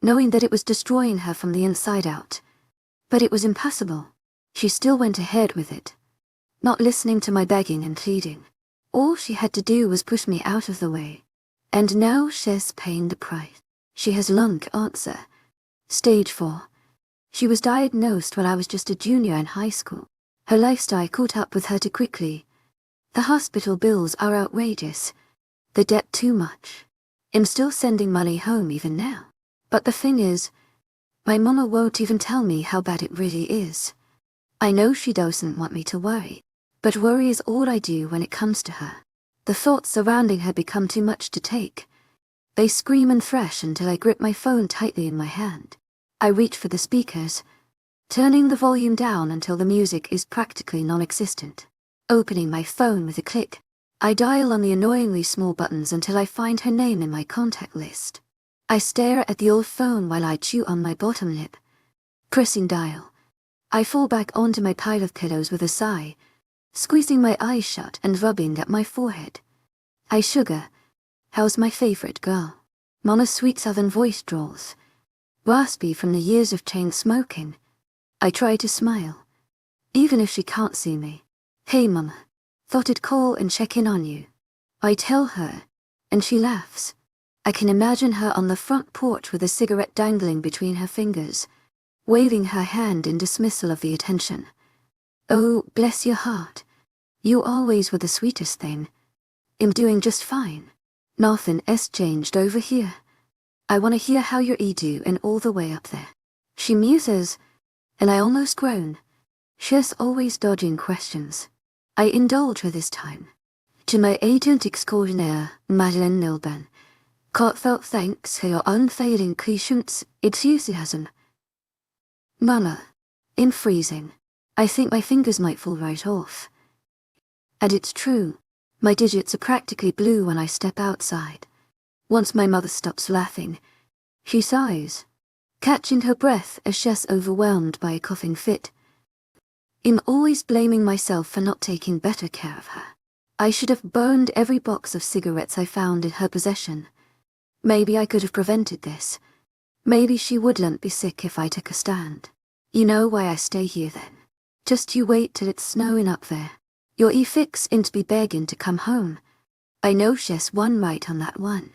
knowing that it was destroying her from the inside out. But it was impossible. She still went ahead with it, not listening to my begging and pleading. All she had to do was push me out of the way. And now she's paying the price. She has lung cancer. Stage 4. She was diagnosed when I was just a junior in high school. Her lifestyle caught up with her too quickly. The hospital bills are outrageous. The debt too much. I'm still sending money home even now. But the thing is, my mama won't even tell me how bad it really is. I know she doesn't want me to worry, but worry is all I do when it comes to her. The thoughts surrounding her become too much to take. They scream and thresh until I grip my phone tightly in my hand. I reach for the speakers, turning the volume down until the music is practically non-existent. Opening my phone with a click, I dial on the annoyingly small buttons until I find her name in my contact list. I stare at the old phone while I chew on my bottom lip. Pressing dial, I fall back onto my pile of pillows with a sigh, squeezing my eyes shut and rubbing at my forehead. 𝐖𝐨𝐥𝐼, how's my favorite girl? Mama's sweet southern voice drawls, raspy from the years of chain smoking. I try to smile, even if she can't see me. Hey mama, thought I'd call and check in on you. I tell her, and she laughs. I can imagine her on the front porch with a cigarette dangling between her fingers, waving her hand in dismissal of the attention. Oh, bless your heart. You always were the sweetest thing. I'm doing just fine. Nothing's changed over here. I want to hear how you're doing all the way up there. She muses, and I almost groan. She's always dodging questions. I indulge her this time. To my agent extraordinaire, 𝐊𝐲𝐬𝐷𝐞𝐽, heartfelt thanks for your unfailing patience, enthusiasm. Mama, I'm freezing. I think my fingers might fall right off. And it's true. My digits are practically blue when I step outside. Once my mother stops laughing, she sighs, catching her breath as she's overwhelmed by a coughing fit. I'm always blaming myself for not taking better care of her. I should have burned every box of cigarettes I found in her possession. Maybe I could have prevented this. Maybe she wouldn't be sick if I took a stand. You know why I stay here then. Just you wait till it's snowing up there. Your fixin' to be begging to come home. I know she's one right on that one.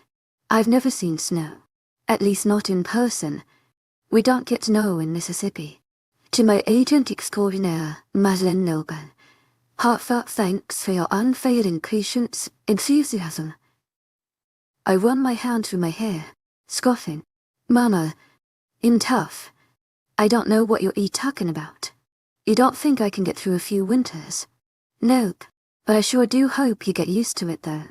I've never seen snow. At least not in person. We don't get snow in Mississippi. To my agent extraordinaire, 𝐊𝐲𝐬𝐷𝐞𝐽, heartfelt thanks for your unfailing patience, enthusiasm. I run my hand through my hair, scoffing. Mama, I'm tough. I don't know what you're talking about. You don't think I can get through a few winters? Nope, but I sure do hope you get used to it though.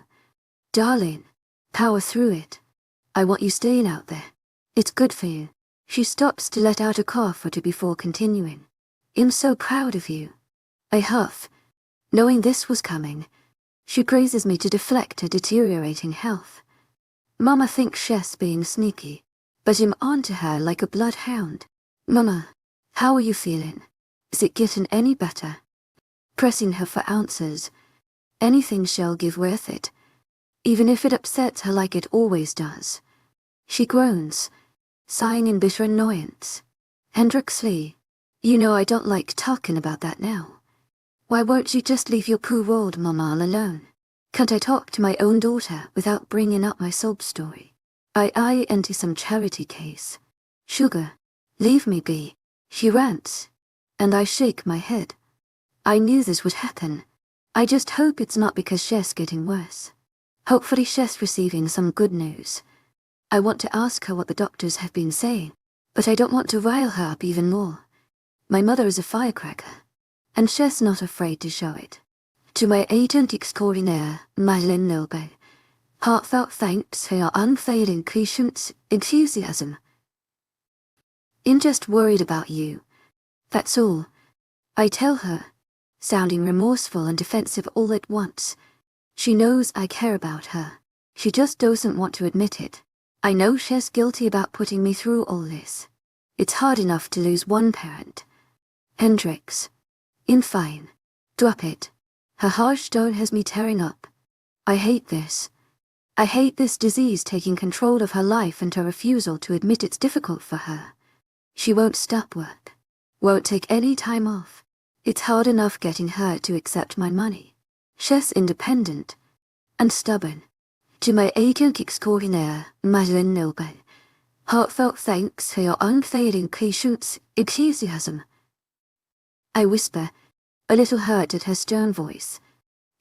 Darling, power through it. I want you staying out there. It's good for you. She stops to let out a cough or two before continuing. I'm so proud of you. I huff, knowing this was coming. She praises me to deflect her deteriorating health. Mama thinks she's being sneaky, but I'm onto her like a bloodhound. Mama, how are you feeling? Is it getting any better? Pressing her for answers. Anything she'll give worth it, even if it upsets her like it always does. She groans, sighing in bitter annoyance. Hendrix, you know I don't like talking about that now. Why won't you just leave your poor old mama alone? Can't I talk to my own daughter without bringing up my sob story? I enter some charity case. Sugar, leave me be, she rants, and I shake my head. I knew this would happen. I just hope it's not because she's getting worse. Hopefully she's receiving some good news. I want to ask her what the doctors have been saying, but I don't want to rile her up even more. My mother is a firecracker, and she's not afraid to show it. 𝐿𝐷𝐞𝐿𝐬 heartfelt thanks for your unfailing patience, enthusiasm. I'm just worried about you. That's all. I tell her, sounding remorseful and defensive all at once. She knows I care about her. She just doesn't want to admit it. I know she's guilty about putting me through all this. It's hard enough to lose one parent. Hendrix. I'm fine. Drop it. Her harsh tone has me tearing up. I hate this. I hate this disease taking control of her life and her refusal to admit it's difficult for her. She won't stop work. Won't take any time off. It's hard enough getting her to accept my money. She's independent and stubborn. 𝐿𝐷𝐞𝐿𝐬 heartfelt thanks for your unfailing patience, enthusiasm. I whisper, a little hurt at her stern voice.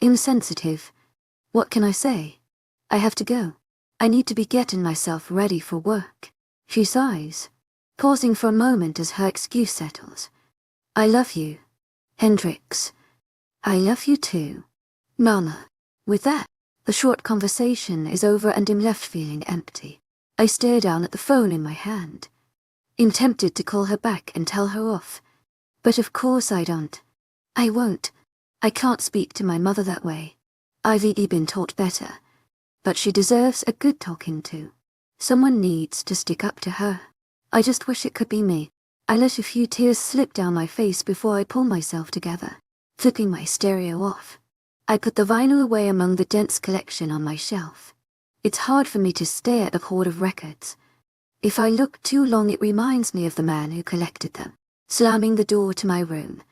Insensitive. What can I say? I have to go. I need to be getting myself ready for work. She sighs, pausing for a moment as her excuse settles. I love you, Hendrix. I love you too, Mama. With that, the short conversation is over and I'm left feeling empty. I stare down at the phone in my hand. I'm tempted to call her back and tell her off. But of course I don't. I won't. I can't speak to my mother that way. I've been taught better. But she deserves a good talking to. Someone needs to stick up to her. I just wish it could be me. I let a few tears slip down my face before I pull myself together, flipping my stereo off. I put the vinyl away among the dense collection on my shelf. It's hard for me to stare at a hoard of records. If I look too long, it reminds me of the man who collected them. Slamming the door to my room,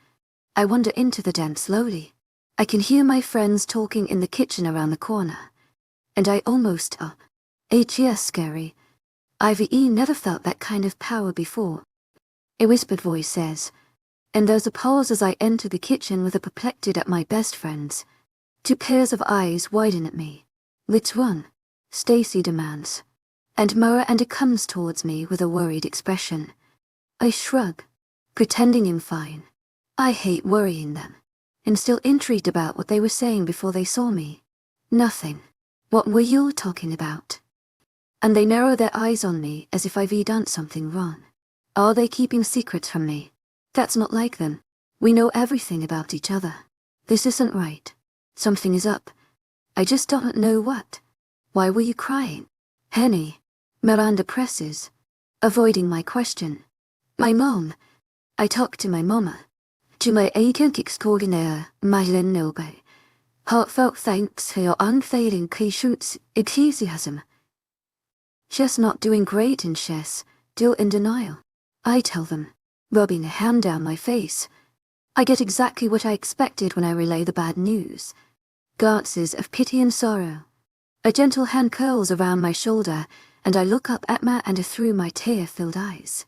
I wander into the den slowly. I can hear my friends talking in the kitchen around the corner. And I almost up. It's scary. I've never felt that kind of power before. A whispered voice says, and there's a pause as I enter the kitchen with a perplexed at my best friends. Two pairs of eyes widen at me. Which one? Stacy demands. And Mara and it comes towards me with a worried expression. I shrug, pretending I'm fine. I hate worrying them. And still intrigued about what they were saying before they saw me. Nothing. What were you talking about? And they narrow their eyes on me as if I've done something wrong. Are they keeping secrets from me? That's not like them. We know everything about each other. This isn't right. Something is up. I just don't know what. Why were you crying? Henny. Miranda presses, avoiding my question. My mom. I talked to my mama. 𝐿𝐷𝐞𝐿𝐬 heartfelt thanks for your unfailing patience, enthusiasm. She's not doing great and she's still in denial. I tell them, rubbing a hand down my face. I get exactly what I expected when I relay the bad news. Glances of pity and sorrow. A gentle hand curls around my shoulder, and I look up at Ma and through my tear-filled eyes.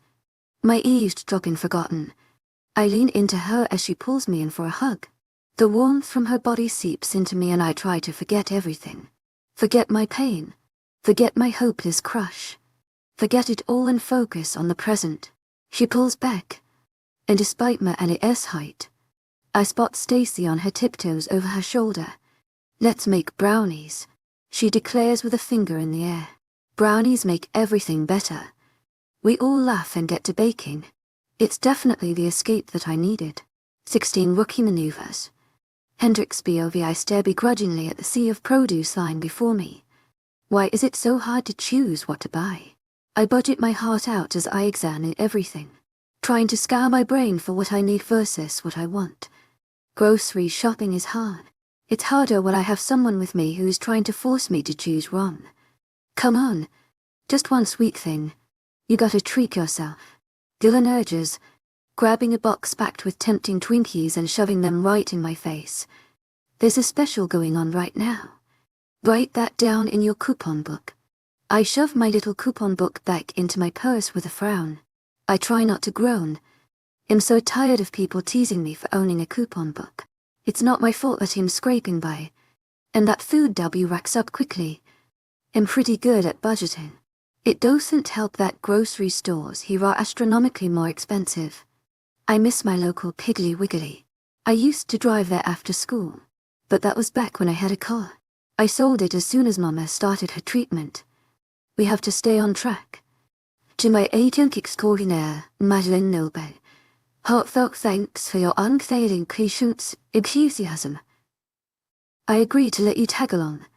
My eavesdropping forgotten, I lean into her as she pulls me in for a hug. The warmth from her body seeps into me and I try to forget everything. Forget my pain. Forget my hopeless crush. Forget it all and focus on the present. She pulls back, and despite my NAS height, I spot Stacy on her tiptoes over her shoulder. Let's make brownies, she declares with a finger in the air. Brownies make everything better. We all laugh and get to baking. It's definitely the escape that I needed. 16 rookie maneuvers. Hendrix BOV. I stare begrudgingly at the sea of produce lying before me. Why is it so hard to choose what to buy? I budget my heart out as I examine everything, trying to scour my brain for what I need versus what I want. Grocery shopping is hard. It's harder when I have someone with me who's trying to force me to choose wrong. Come on, just one sweet thing. You gotta treat yourself. Dylan urges, grabbing a box packed with tempting Twinkies and shoving them right in my face. There's a special going on right now. Write that down in your coupon book. I shove my little coupon book back into my purse with a frown. I try not to groan. I'm so tired of people teasing me for owning a coupon book. It's not my fault that I'm scraping by. And that food W racks up quickly. I'm pretty good at budgeting. It doesn't help that grocery stores here are astronomically more expensive. I miss my local Piggly Wiggly. I used to drive there after school. But that was back when I had a car. I sold it as soon as Mama started her treatment. We have to stay on track. To my 𝐊𝐢𝐳𝐸𝐿 𝐊𝐢𝐳𝐸𝐿, heartfelt thanks for your unfailing patience, enthusiasm. I agree to let you tag along,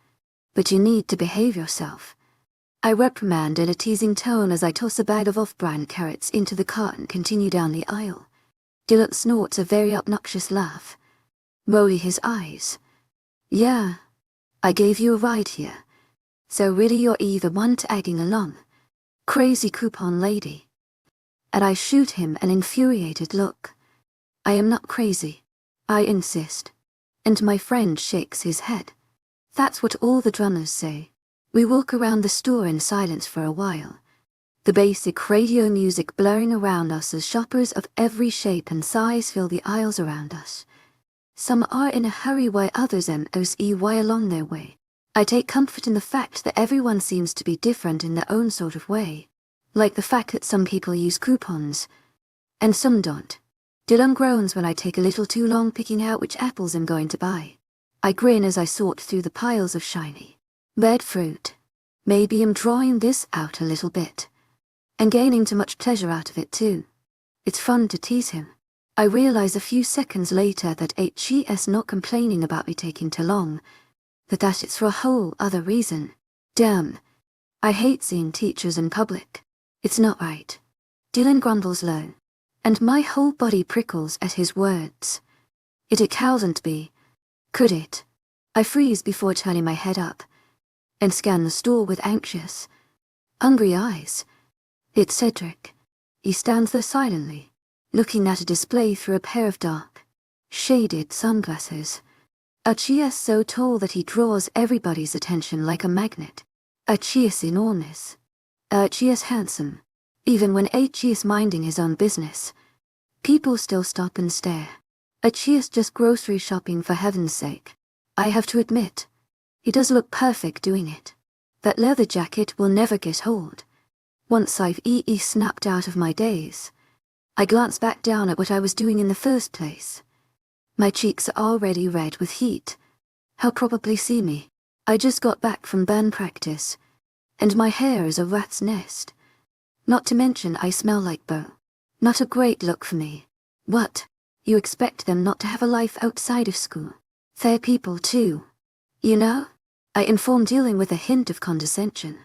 but you need to behave yourself. I reprimand in a teasing tone as I toss a bag of off-brand carrots into the cart and continue down the aisle. Dylan snorts a very obnoxious laugh, rolling his eyes. Yeah, I gave you a ride here, so really you're either one tagging along, crazy coupon lady. And I shoot him an infuriated look. I am not crazy, I insist. And my friend shakes his head. That's what all the drummers say. We walk around the store in silence for a while, the basic radio music blaring around us as shoppers of every shape and size fill the aisles around us. Some are in a hurry while others 𝐿𝐲 along their way. I take comfort in the fact that everyone seems to be different in their own sort of way, like the fact that some people use coupons, and some don't. Dylan groans when I take a little too long picking out which apples I'm going to buy. I grin as I sort through the piles of shiny red fruit. Maybe I'm drawing this out a little bit, and gaining too much pleasure out of it too. It's fun to tease him. I realize a few seconds later that 𝐊𝐲's not complaining about me taking too long, that it's for a whole other reason. Damn, I hate seeing teachers in public. It's not right. Dylan grumbles low, and my whole body prickles at his words. It can't be. Could it? I freeze before turning my head up, and scan the store with anxious, hungry eyes. It's Cedric. He stands there silently, looking at a display through a pair of dark, shaded sunglasses. 𝐊𝐲's so tall that he draws everybody's attention like a magnet. 𝐊𝐲's enormous. 𝐊𝐲's handsome. Even when 𝐊𝐲's minding his own business, people still stop and stare. 𝐊𝐲's just grocery shopping for heaven's sake. I have to admit, he does look perfect doing it. That leather jacket will never get old. Once I've snapped out of my daze, I glance back down at what I was doing in the first place. My cheeks are already red with heat. He'll probably see me. I just got back from band practice, and my hair is a rat's nest. Not to mention I smell like Bo. Not a great look for me. What? You expect them not to have a life outside of school? They're people too. You know? I inform, dealing with a hint of condescension.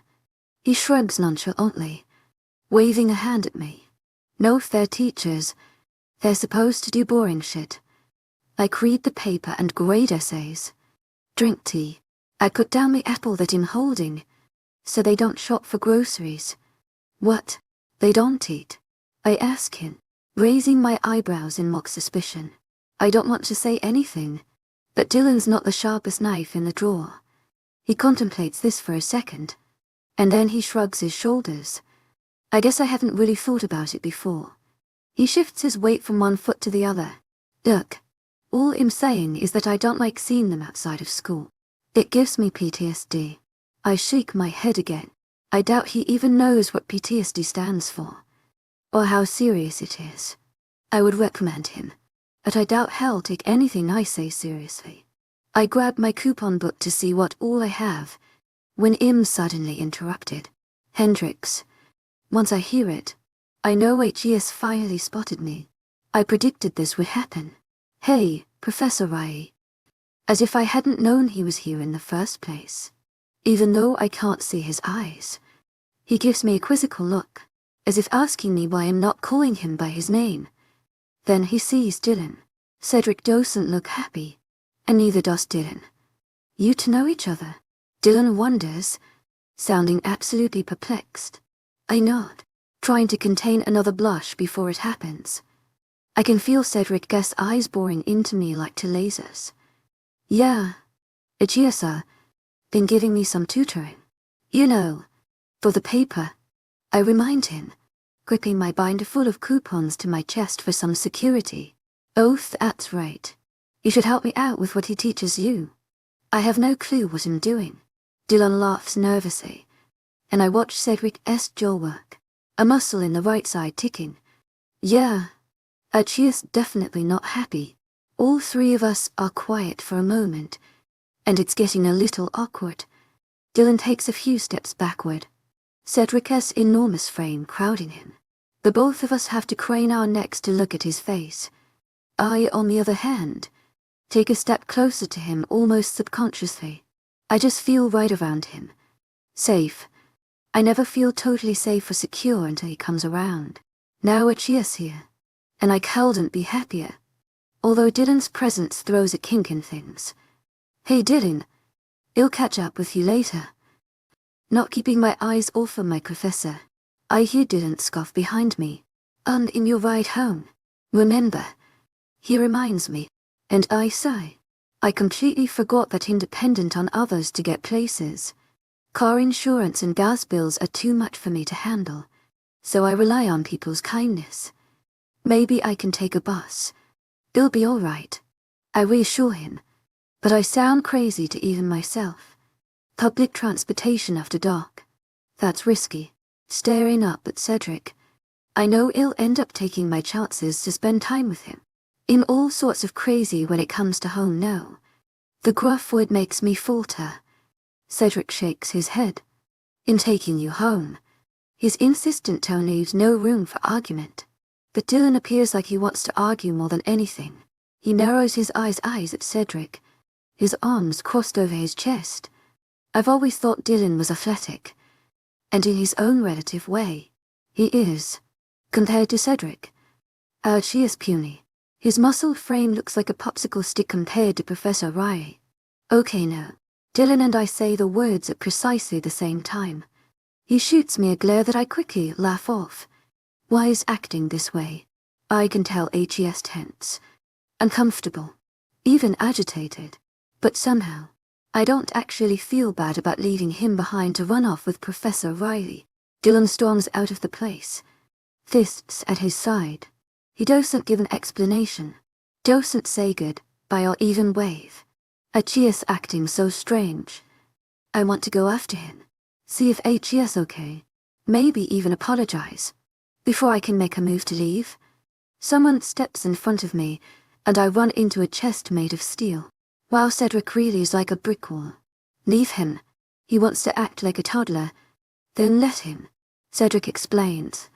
He shrugs nonchalantly, waving a hand at me. No, they're teachers. They're supposed to do boring shit, like read the paper and grade essays. Drink tea. I put down the apple that I'm holding, so they don't shop for groceries. What? They don't eat? I ask him, raising my eyebrows in mock suspicion. I don't want to say anything, but Dylan's not the sharpest knife in the drawer. He contemplates this for a second, and then he shrugs his shoulders. I guess I haven't really thought about it before. He shifts his weight from one foot to the other. Look, all I'm saying is that I don't like seeing them outside of school. It gives me PTSD. I shake my head again. I doubt he even knows what PTSD stands for, or how serious it is. I would recommend him, but I doubt he'll take anything I say seriously. I grab my coupon book to see what all I have, when I'm suddenly interrupted. Hendrix. Once I hear it, I know 𝐊𝐲's finally spotted me. I predicted this would happen. Hey, Professor 𝐬. As if I hadn't known he was here in the first place. Even though I can't see his eyes, he gives me a quizzical look, as if asking me why I'm not calling him by his name. Then he sees Dylan. Cedric doesn't look happy, and neither does Dylan. You two know each other? Dylan wonders, sounding absolutely perplexed. I nod, trying to contain another blush before it happens. I can feel Cedric's eyes boring into me like two lasers. Yeah, 𝐊𝐲 been giving me some tutoring. You know, for the paper. I remind him, gripping my binder full of coupons to my chest for some security. Oh, that's right. You should help me out with what he teaches you. I have no clue what I'm doing. Dylan laughs nervously, and I watch Cedric's jaw work, a muscle in the right side ticking. Yeah, 𝐊𝐲's definitely not happy, All three of us are quiet for a moment, and it's getting a little awkward. Dylan takes a few steps backward, Cedric's enormous frame crowding him. The both of us have to crane our necks to look at his face. I, on the other hand, take a step closer to him almost subconsciously. I just feel right around him. Safe. I never feel totally safe or secure until he comes around. Now 𝐿𝐤𝐳 here, and I couldn't be happier. Although Dylan's presence throws a kink in things. Hey Dylan, I'll catch up with you later. Not keeping my eyes off of my professor, I hear Dylan scoff behind me. And in your ride home, remember, he reminds me, and I sigh. I completely forgot that I'm dependent on others to get places. Car insurance and gas bills are too much for me to handle, so I rely on people's kindness. Maybe I can take a bus. It'll be all right. I reassure him, but I sound crazy to even myself. Public transportation after dark. That's risky. Staring up at Cedric. I know I'll end up taking my chances to spend time with him. I'm all sorts of crazy when it comes to home now. The gruff word makes me falter. Cedric shakes his head. In taking you home. His insistent tone leaves no room for argument. But Dylan appears like he wants to argue more than anything. He narrows his eyes at Cedric, his arms crossed over his chest. I've always thought Dylan was athletic. And in his own relative way, he is. Compared to Cedric. 𝐿𝐤𝐳 is puny. His muscled frame looks like a popsicle stick compared to Professor 𝐊𝐬. Okay now. Dylan and I say the words at precisely the same time. He shoots me a glare that I quickly laugh off. Why is acting this way? I can tell 𝐿𝐤𝐳 is tense, uncomfortable, even agitated. But somehow, I don't actually feel bad about leaving him behind to run off with Professor 𝐊𝐬. Dylan storms out of the place, fists at his side. He doesn't give an explanation, doesn't say goodbye or even wave. 𝐿𝐤𝐳 is acting so strange. I want to go after him, see if 𝐿𝐤𝐳 is okay, maybe even apologize. Before I can make a move to leave, someone steps in front of me, and I run into a chest made of steel. Wow, Cedric really is like a brick wall. Leave him. He wants to act like a toddler. Then let him, Cedric explains.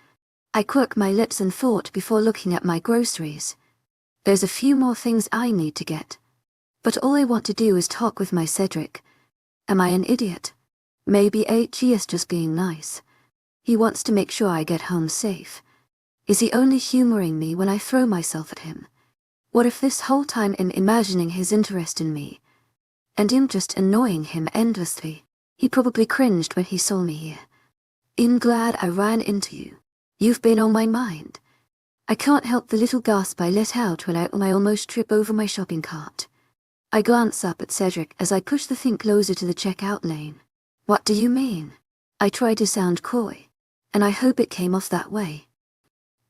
I quirk my lips in thought before looking at my groceries. There's a few more things I need to get. But all I want to do is talk with my Cedric. Am I an idiot? Maybe 𝐿𝐤𝐳 is just being nice. He wants to make sure I get home safe. Is he only humoring me when I throw myself at him? What if this whole time I'm imagining his interest in me, and I'm just annoying him endlessly? He probably cringed when he saw me here. I'm glad I ran into you. You've been on my mind. I can't help the little gasp I let out when I almost trip over my shopping cart. I glance up at Cedric as I push the thing closer to the checkout lane. What do you mean? I try to sound coy, and I hope it came off that way.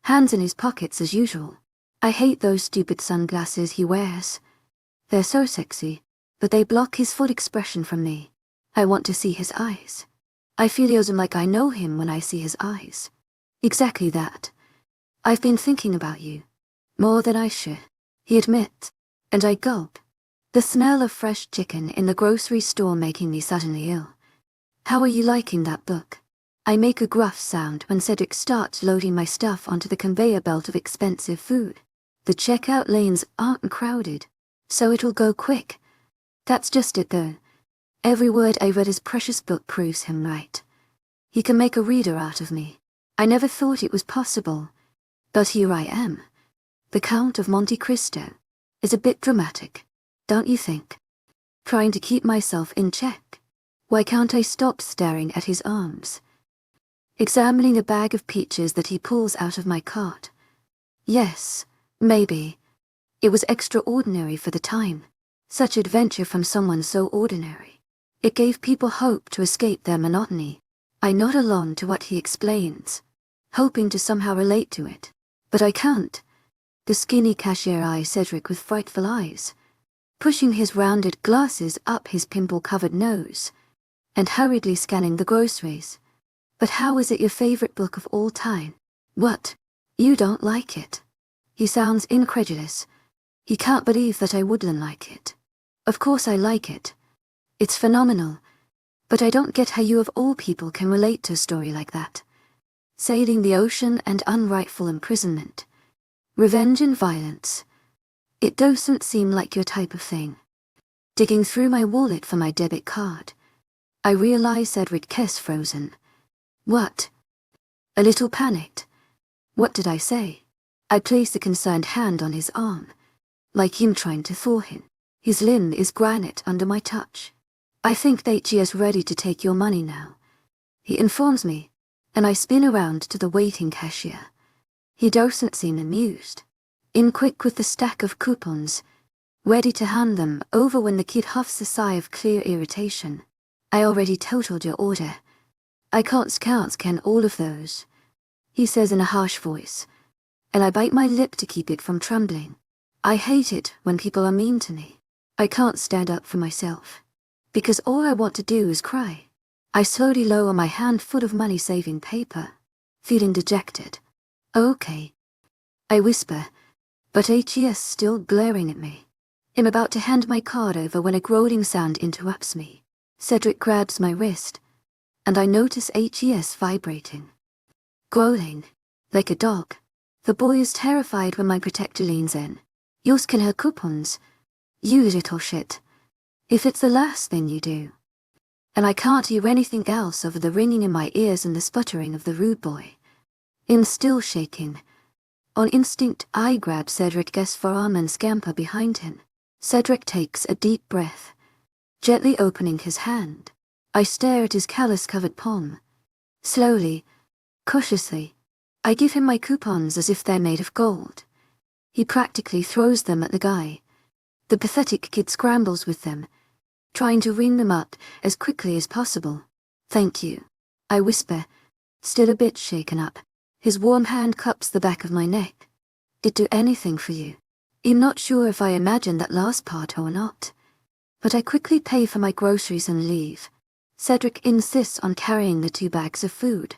Hands in his pockets as usual. I hate those stupid sunglasses he wears. They're so sexy, but they block his full expression from me. I want to see his eyes. I feel like I know him when I see his eyes. Exactly that. I've been thinking about you. More than I should, he admits, and I gulp. The smell of fresh chicken in the grocery store making me suddenly ill. How are you liking that book? I make a gruff sound when Cedric starts loading my stuff onto the conveyor belt of expensive food. The checkout lanes aren't crowded, so it'll go quick. That's just it though. Every word I read his precious book proves him right. He can make a reader out of me. I never thought it was possible, but here I am. The Count of Monte Cristo is a bit dramatic, don't you think? Trying to keep myself in check. Why can't I stop staring at his arms? Examining a bag of peaches that he pulls out of my cart. Yes, maybe. It was extraordinary for the time. Such adventure from someone so ordinary. It gave people hope to escape their monotony. I nod along to what he explains, hoping to somehow relate to it. But I can't. The skinny cashier eyes Cedric with frightful eyes, pushing his rounded glasses up his pimple-covered nose, and hurriedly scanning the groceries. But how is it your favorite book of all time? What? You don't like it? He sounds incredulous, He can't believe that I wouldn't like it. Of course I like it. It's phenomenal. But I don't get how you of all people can relate to a story like that. Sailing the ocean and unrightful imprisonment. Revenge and violence. It doesn't seem like your type of thing. Digging through my wallet for my debit card, I realize Cedric is frozen. What? A little panicked. What did I say? I place a concerned hand on his arm, like him trying to thaw him. His limb is granite under my touch. I think 𝐿𝐻𝐬 is ready to take your money now. He informs me, and I spin around to the waiting cashier. He doesn't seem amused. In quick with the stack of coupons, ready to hand them over when the kid huffs a sigh of clear irritation. I already totaled your order. I can't scan all of those, he says in a harsh voice, and I bite my lip to keep it from trembling. I hate it when people are mean to me. I can't stand up for myself, because all I want to do is cry. I slowly lower my hand full of money-saving paper, feeling dejected. Okay, I whisper, but 𝐿𝐻𝐬 is still glaring at me. I'm about to hand my card over when a growling sound interrupts me. Cedric grabs my wrist, and I notice 𝐿𝐻𝐬 is vibrating. Growling, like a dog. The boy is terrified when my protector leans in. 𝐊𝐢𝐳 coupons. You little shit. If it's the last thing you do. And I can't hear anything else over the ringing in my ears and the sputtering of the rude boy. I'm still shaking. On instinct, I grab Cedric's forearm and scamper behind him. Cedric takes a deep breath, gently opening his hand. I stare at his callus-covered palm. Slowly, cautiously, I give him my coupons as if they're made of gold. He practically throws them at the guy. The pathetic kid scrambles with them, trying to ring them up as quickly as possible. Thank you, I whisper, still a bit shaken up. His warm hand cups the back of my neck. Did do anything for you? I'm not sure if I imagined that last part or not, but I quickly pay for my groceries and leave. Cedric insists on carrying the 2 bags of food.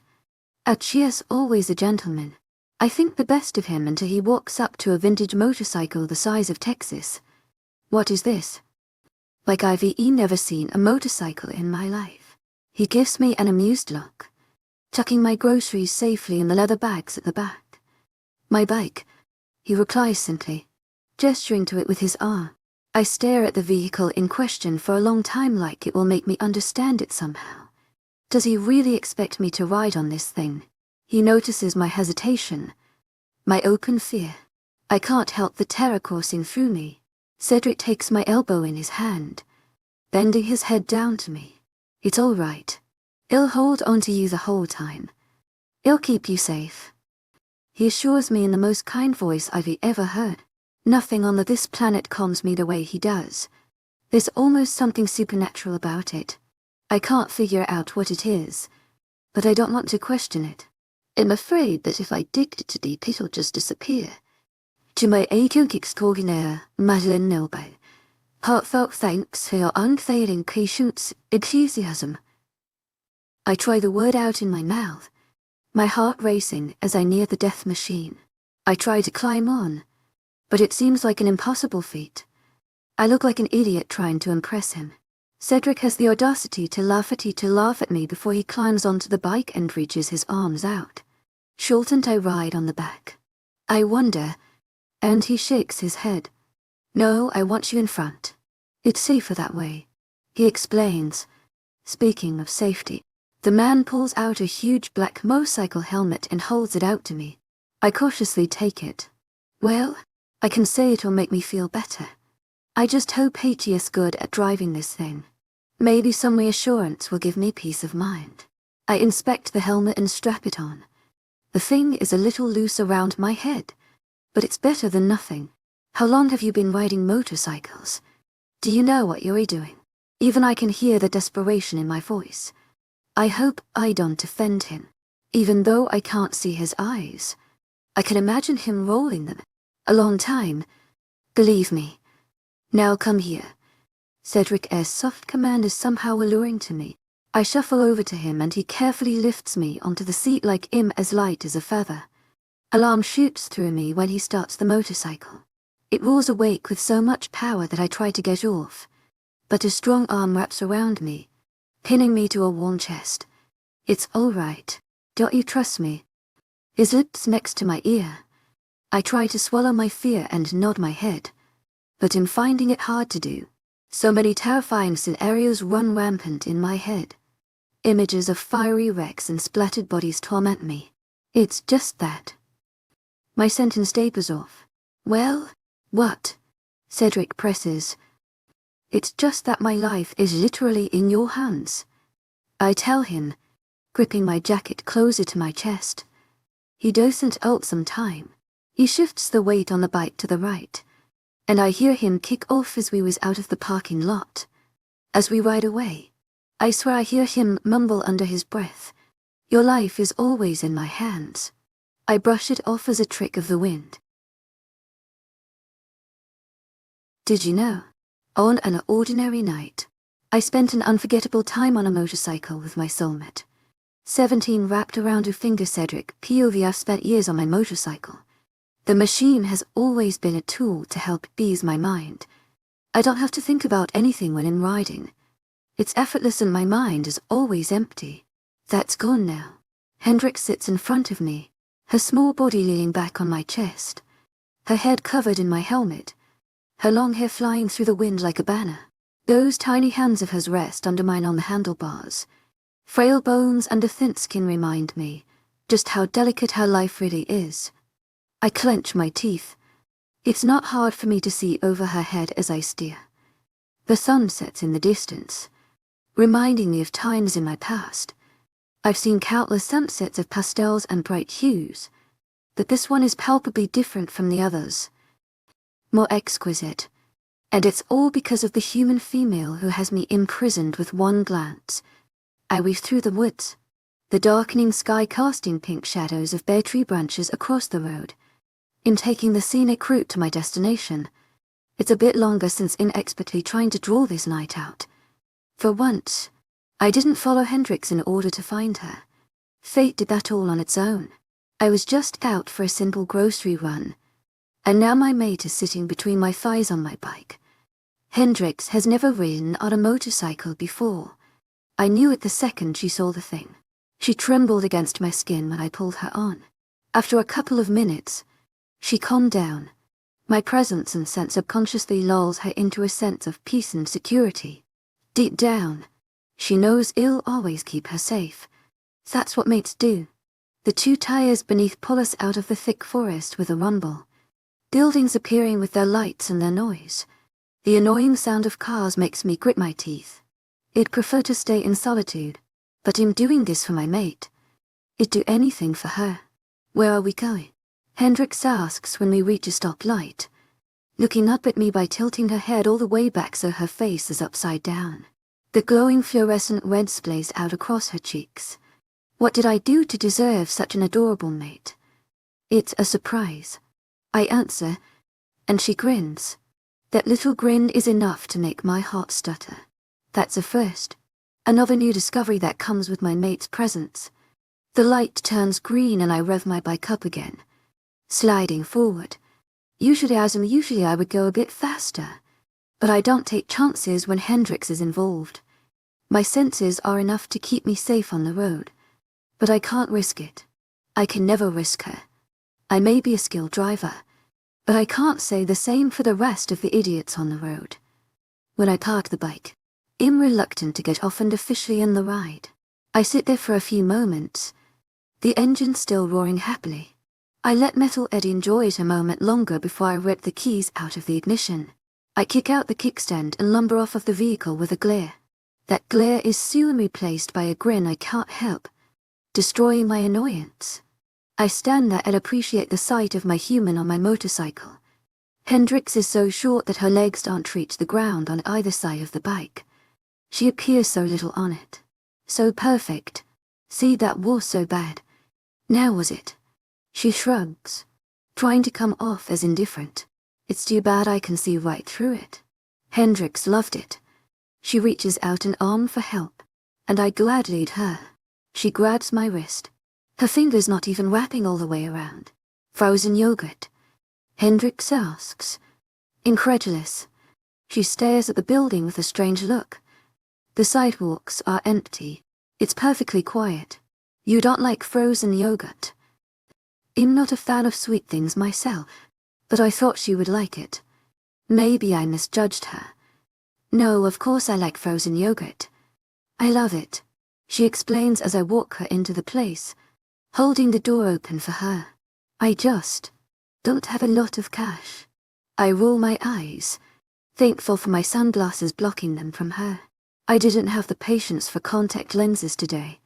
𝐿𝐻𝐬's always a gentleman. I think the best of him until he walks up to a vintage motorcycle the size of Texas. What is this? Like I've never seen a motorcycle in my life. He gives me an amused look, tucking my groceries safely in the leather bags at the back. My bike, he replies simply, gesturing to it with his arm. I stare at the vehicle in question for a long time like it will make me understand it somehow. Does he really expect me to ride on this thing? He notices my hesitation, my open fear. I can't help the terror coursing through me. Cedric takes my elbow in his hand, bending his head down to me. It's all right. I'll hold on to you the whole time. I'll keep you safe. He assures me in the most kind voice I've ever heard. Nothing on this planet calms me the way he does. There's almost something supernatural about it. I can't figure out what it is, but I don't want to question it. I'm afraid that if I dig too deep it'll just disappear. 𝐿𝐻𝐬 𝐑𝐞𝐫𝐬. Heartfelt thanks for your unfailing patience, enthusiasm. I try the word out in my mouth, my heart racing as I near the death machine. I try to climb on, but it seems like an impossible feat. I look like an idiot trying to impress him. Cedric has the audacity to laugh at me before he climbs onto the bike and reaches his arms out. Shouldn't I ride on the back? I wonder, and he shakes his head. No, I want you in front. It's safer that way, he explains. Speaking of safety, the man pulls out a huge black motorcycle helmet and holds it out to me. I cautiously take it. Well, I can say it'll make me feel better. I just hope 𝐿𝐻𝐬 is good at driving this thing. Maybe some reassurance will give me peace of mind. I inspect the helmet and strap it on. The thing is a little loose around my head, but it's better than nothing. How long have you been riding motorcycles? Do you know what you're doing? Even I can hear the desperation in my voice. I hope I don't offend him. Even though I can't see his eyes, I can imagine him rolling them. A long time. Believe me. Now come here. Cedric's soft command is somehow alluring to me. I shuffle over to him and he carefully lifts me onto the seat like I'm as light as a feather. Alarm shoots through me when he starts the motorcycle. It roars awake with so much power that I try to get off, but a strong arm wraps around me, pinning me to a warm chest. It's all right. Don't you trust me? His lips next to my ear. I try to swallow my fear and nod my head, but am finding it hard to do. So many terrifying scenarios run rampant in my head. Images of fiery wrecks and splattered bodies torment me. It's just that. My sentence tapers off. Well, what? Cedric presses. It's just that my life is literally in your hands. I tell him, gripping my jacket closer to my chest. He doesn't ult some time. He shifts the weight on the bike to the right, and I hear him kick off as we whiz out of the parking lot. As we ride away, I swear I hear him mumble under his breath, "Your life is always in my hands." I brush it off as a trick of the wind. Did you know? On an ordinary night, I spent an unforgettable time on a motorcycle with my soulmate. 17 wrapped around your finger, Cedric. POV. I've spent years on my motorcycle. The machine has always been a tool to help ease my mind. I don't have to think about anything when I'm riding. It's effortless and my mind is always empty. That's gone now. Hendrix sits in front of me, her small body leaning back on my chest, her head covered in my helmet, her long hair flying through the wind like a banner. Those tiny hands of hers rest under mine on the handlebars. Frail bones and a thin skin remind me just how delicate her life really is. I clench my teeth. It's not hard for me to see over her head as I steer. The sun sets in the distance, reminding me of times in my past. I've seen countless sunsets of pastels and bright hues, but this one is palpably different from the others. More exquisite. And it's all because of the human female who has me imprisoned with one glance. I weave through the woods, the darkening sky casting pink shadows of bare tree branches across the road. In taking the scenic route to my destination, it's a bit longer since inexpertly trying to draw this night out. For once, I didn't follow Hendrix in order to find her. Fate did that all on its own. I was just out for a simple grocery run, and now my mate is sitting between my thighs on my bike. Hendrix has never ridden on a motorcycle before. I knew it the second she saw the thing. She trembled against my skin when I pulled her on. After a couple of minutes, she calmed down. My presence and scent subconsciously lulls her into a sense of peace and security. Deep down, she knows it'll always keep her safe. That's what mates do. The two tires beneath pull us out of the thick forest with a rumble. Buildings appearing with their lights and their noise. The annoying sound of cars makes me grit my teeth. I'd prefer to stay in solitude, but I'm doing this for my mate. I'd do anything for her. Where are we going? Hendrix asks when we reach a stoplight, looking up at me by tilting her head all the way back so her face is upside down. The glowing fluorescent red splays out across her cheeks. What did I do to deserve such an adorable mate? It's a surprise. I answer, and she grins. That little grin is enough to make my heart stutter. That's a first. Another new discovery that comes with my mate's presence. The light turns green and I rev my bike up again, sliding forward. Usually I would go a bit faster, but I don't take chances when Hendrix is involved. My senses are enough to keep me safe on the road, but I can't risk it. I can never risk her. I may be a skilled driver, but I can't say the same for the rest of the idiots on the road. When I park the bike, I'm reluctant to get off and officially in the ride. I sit there for a few moments, the engine still roaring happily. I let Metal Eddie enjoy it a moment longer before I rip the keys out of the ignition. I kick out the kickstand and lumber off of the vehicle with a glare. That glare is soon replaced by a grin I can't help, destroying my annoyance. I stand there and appreciate the sight of my human on my motorcycle. Hendrix is so short that her legs don't reach the ground on either side of the bike. She appears so little on it. So perfect. See, that was so bad. Now was it? She shrugs, trying to come off as indifferent. It's too bad I can see right through it. Hendrix loved it. She reaches out an arm for help, and I gladly aid her. She grabs my wrist, her fingers not even wrapping all the way around. Frozen yogurt. Hendrix asks, Incredulous, she stares at the building with a strange look. The sidewalks are empty. It's perfectly quiet. You don't like frozen yogurt? I'm not a fan of sweet things myself, but I thought she would like it. Maybe I misjudged her. No, of course I like frozen yogurt. I love it, she explains as I walk her into the place, holding the door open for her. I just don't have a lot of cash. I roll my eyes, thankful for my sunglasses blocking them from her. I didn't have the patience for contact lenses today.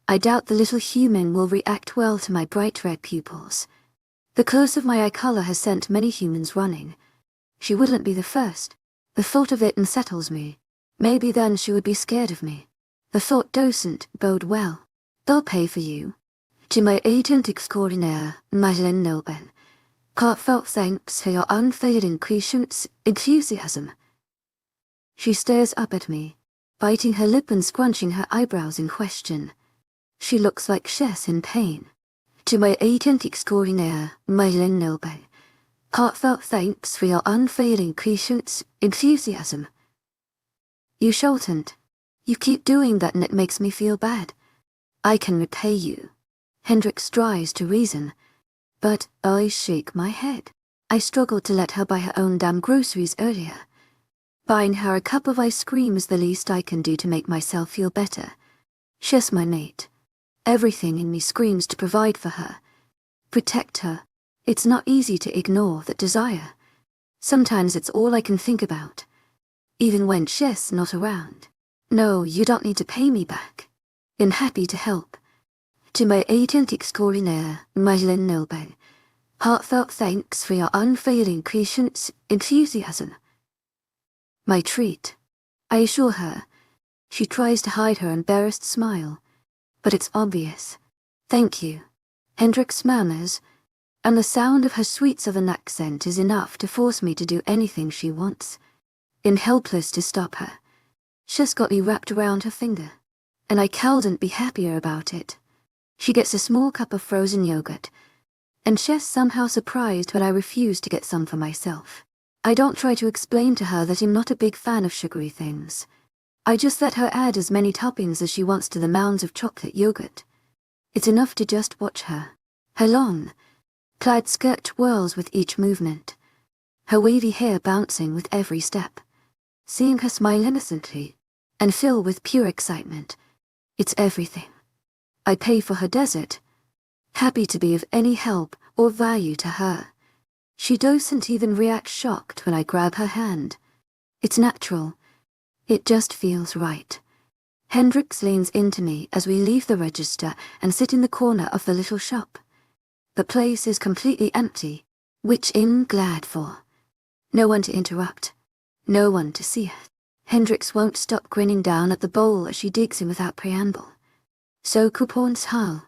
I doubt the little human will react well to my bright red pupils. The curse of my eye color has sent many humans running. She wouldn't be the first. The thought of it unsettles me. Maybe then she would be scared of me. The thought doesn't bode well. They'll pay for you. 𝐊𝐢𝐳𝐸𝐬𝐑𝐞𝐫𝐬 Heartfelt thanks for your unfailing patience, enthusiasm. She stares up at me, biting her lip and scrunching her eyebrows in question. She looks like she's in pain. 𝐊𝐢𝐳𝐸𝐬𝐑𝐞𝐫𝐬 Heartfelt thanks for your unfailing patience, enthusiasm. You shouldn't. You keep doing that and it makes me feel bad. I can repay you. Hendrix tries to reason, but I shake my head. I struggled to let her buy her own damn groceries earlier. Buying her a cup of ice cream is the least I can do to make myself feel better. She's my mate. Everything in me screams to provide for her. Protect her. It's not easy to ignore that desire. Sometimes it's all I can think about. Even when she's not around. No, you don't need to pay me back. I'm happy to help. 𝐊𝐢𝐳𝐸𝐬𝐑𝐞𝐫𝐬 Heartfelt thanks for your unfailing patience, enthusiasm. My treat, I assure her. She tries to hide her embarrassed smile, but it's obvious. Thank you, Hendrix murmurs, and the sound of her sweet southern accent is enough to force me to do anything she wants. I'm helpless to stop her. She's got me wrapped around her finger, and I couldn't be happier about it. She gets a small cup of frozen yogurt, and she's somehow surprised when I refuse to get some for myself. I don't try to explain to her that I'm not a big fan of sugary things. I just let her add as many toppings as she wants to the mounds of chocolate yogurt. It's enough to just watch her. Her long, plaid skirt twirls with each movement, her wavy hair bouncing with every step. Seeing her smile innocently and fill with pure excitement, it's everything. I pay for her dessert, happy to be of any help or value to her. She doesn't even react shocked when I grab her hand. It's natural. It just feels right. Hendrix leans into me as we leave the register and sit in the corner of the little shop. The place is completely empty, which I'm glad for. No one to interrupt. No one to see it. Hendrix won't stop grinning down at the bowl as she digs in without preamble. So 𝐊𝐢𝐳𝐸𝐬𝐑𝐞𝐝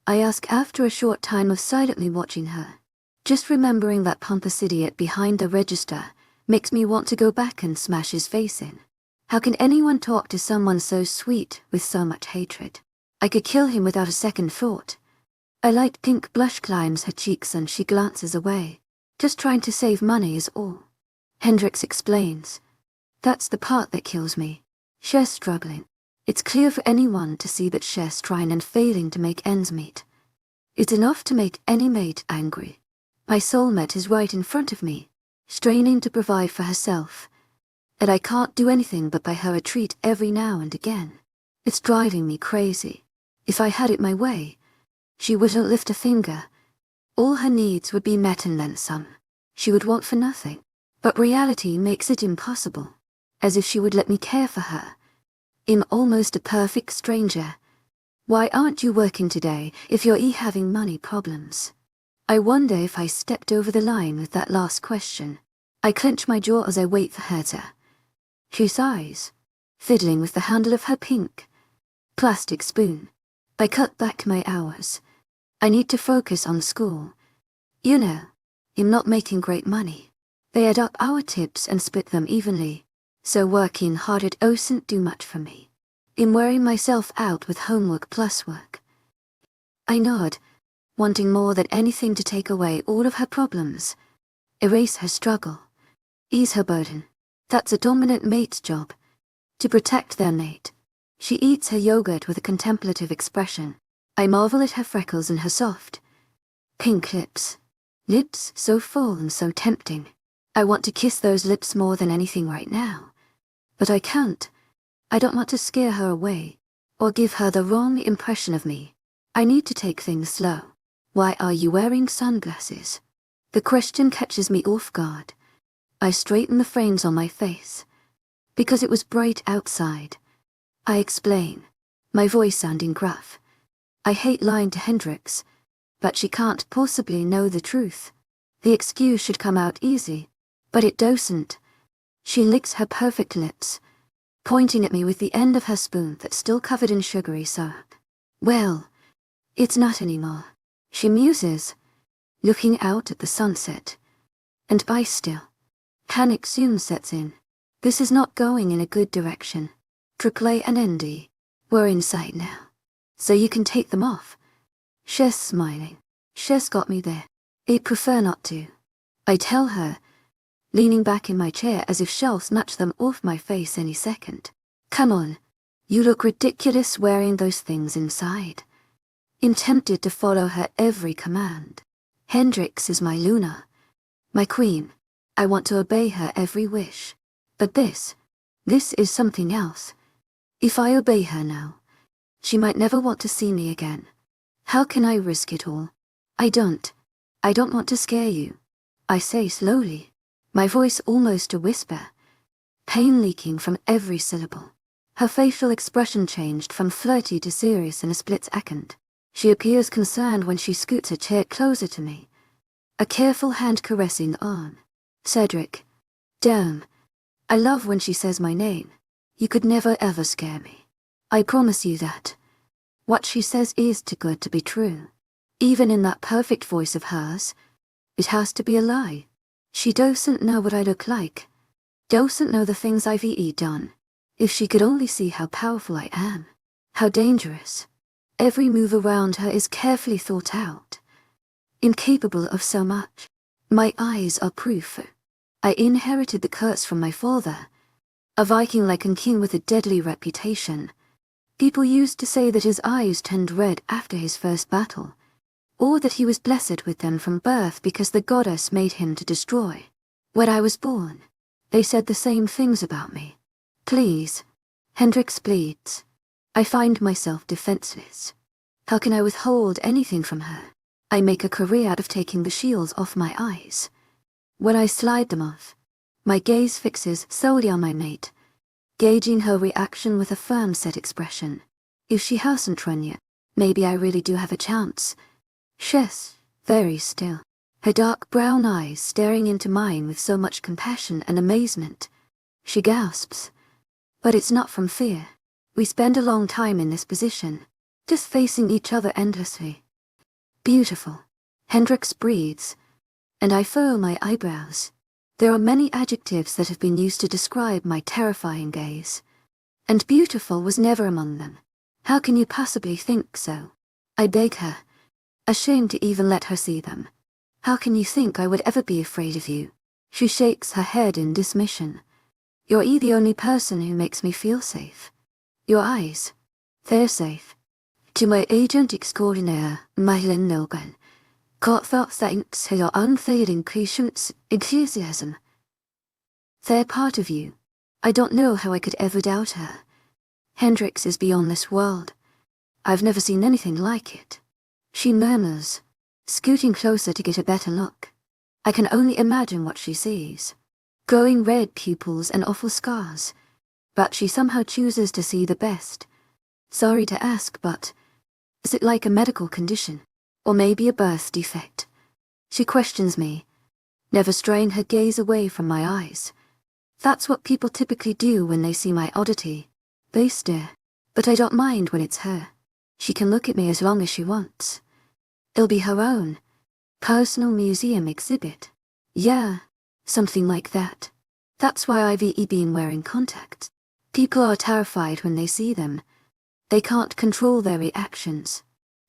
I ask after a short time of silently watching her. Just remembering that pompous idiot behind the register makes me want to go back and smash his face in. How can anyone talk to someone so sweet with so much hatred? I could kill him without a second thought. A light pink blush climbs her cheeks and she glances away. Just trying to save money is all. Hendrix explains. That's the part that kills me. She's struggling. It's clear for anyone to see that she's trying and failing to make ends meet. It's enough to make any mate angry. My soulmate is right in front of me, straining to provide for herself, and I can't do anything but buy her a treat every now and again. It's driving me crazy. If I had it my way, she wouldn't lift a finger. All her needs would be met and then some. She would want for nothing. But reality makes it impossible, as if she would let me care for her. I'm almost a perfect stranger. Why aren't you working today if you're having money problems? I wonder if I stepped over the line with that last question. I clench my jaw as I wait for her to. She sighs, fiddling with the handle of her pink plastic spoon. I cut back my hours. I need to focus on school. You know, I'm not making great money. They add up our tips and split them evenly, so working hard doesn't do much for me. I'm wearing myself out with homework plus work. I nod, wanting more than anything to take away all of her problems, erase her struggle. ease her burden. That's a dominant mate's job. To protect their mate. She eats her yogurt with a contemplative expression. I marvel at her freckles and her soft, pink lips. Lips so full and so tempting. I want to kiss those lips more than anything right now. But I can't. I don't want to scare her away, or give her the wrong impression of me. I need to take things slow. Why are you wearing sunglasses? The question catches me off guard. I straighten the frames on my face. Because it was bright outside. I explain, my voice sounding gruff. I hate lying to Hendrix, but she can't possibly know the truth. The excuse should come out easy, but it doesn't. She licks her perfect lips, pointing at me with the end of her spoon that's still covered in sugary syrup. Well, it's not anymore, she muses, looking out at the sunset. And by still, panic soon sets in. This is not going in a good direction. 𝐊𝐿 and ND, we're inside now. So you can take them off. She's smiling. She's got me there. I'd prefer not to. I tell her, leaning back in my chair as if she'll snatch them off my face any second. Come on. You look ridiculous wearing those things inside. I'm tempted to follow her every command. Hendrix is my Luna, my queen. I want to obey her every wish. But this is something else. If I obey her now, she might never want to see me again. How can I risk it all? I don't want to scare you. I say slowly, my voice almost a whisper, pain leaking from every syllable. Her facial expression changed from flirty to serious in a split second. She appears concerned when she scoots a chair closer to me, a careful hand caressing the arm. Cedric. Damn. I love when she says my name. You could never ever scare me. I promise you that. What she says is too good to be true. Even in that perfect voice of hers, it has to be a lie. She doesn't know what I look like. Doesn't know the things I've done. If she could only see how powerful I am. How dangerous. Every move around her is carefully thought out. Incapable of so much. My eyes are proof. I inherited the curse from my father. A Viking-like king with a deadly reputation. People used to say that his eyes turned red after his first battle, or that he was blessed with them from birth because the goddess made him to destroy. When I was born, they said the same things about me. Please, Hendrix bleeds. I find myself defenseless. How can I withhold anything from her? I make a career out of taking the shields off my eyes. When I slide them off, my gaze fixes solely on my mate, gauging her reaction with a firm set expression. If she hasn't run yet, maybe I really do have a chance. She's very still, her dark brown eyes staring into mine with so much compassion and amazement. She gasps. But it's not from fear. We spend a long time in this position, just facing each other endlessly. Beautiful. Hendrix breathes, and I furrow my eyebrows. There are many adjectives that have been used to describe my terrifying gaze, and beautiful was never among them. How can you possibly think so? I beg her, ashamed to even let her see them. How can you think I would ever be afraid of you? She shakes her head in dismission. You're the only person who makes me feel safe. Your eyes, they're safe. 𝐿𝐤 𝐑𝐞𝐝𝐬 unveiled 𝐂𝐵𝐤𝐻𝐂. They're part of you. I don't know how I could ever doubt her. Hendrix is beyond this world. I've never seen anything like it. She murmurs, scooting closer to get a better look. I can only imagine what she sees. Glowing red pupils and awful scars. But she somehow chooses to see the best. Sorry to ask, but is it like a medical condition? Or maybe a birth defect? She questions me, never straying her gaze away from my eyes. That's what people typically do when they see my oddity. They stare. But I don't mind when it's her. She can look at me as long as she wants. It'll be her own personal museum exhibit. Yeah, something like that. That's why I've been wearing contacts. People are terrified when they see them. They can't control their reactions.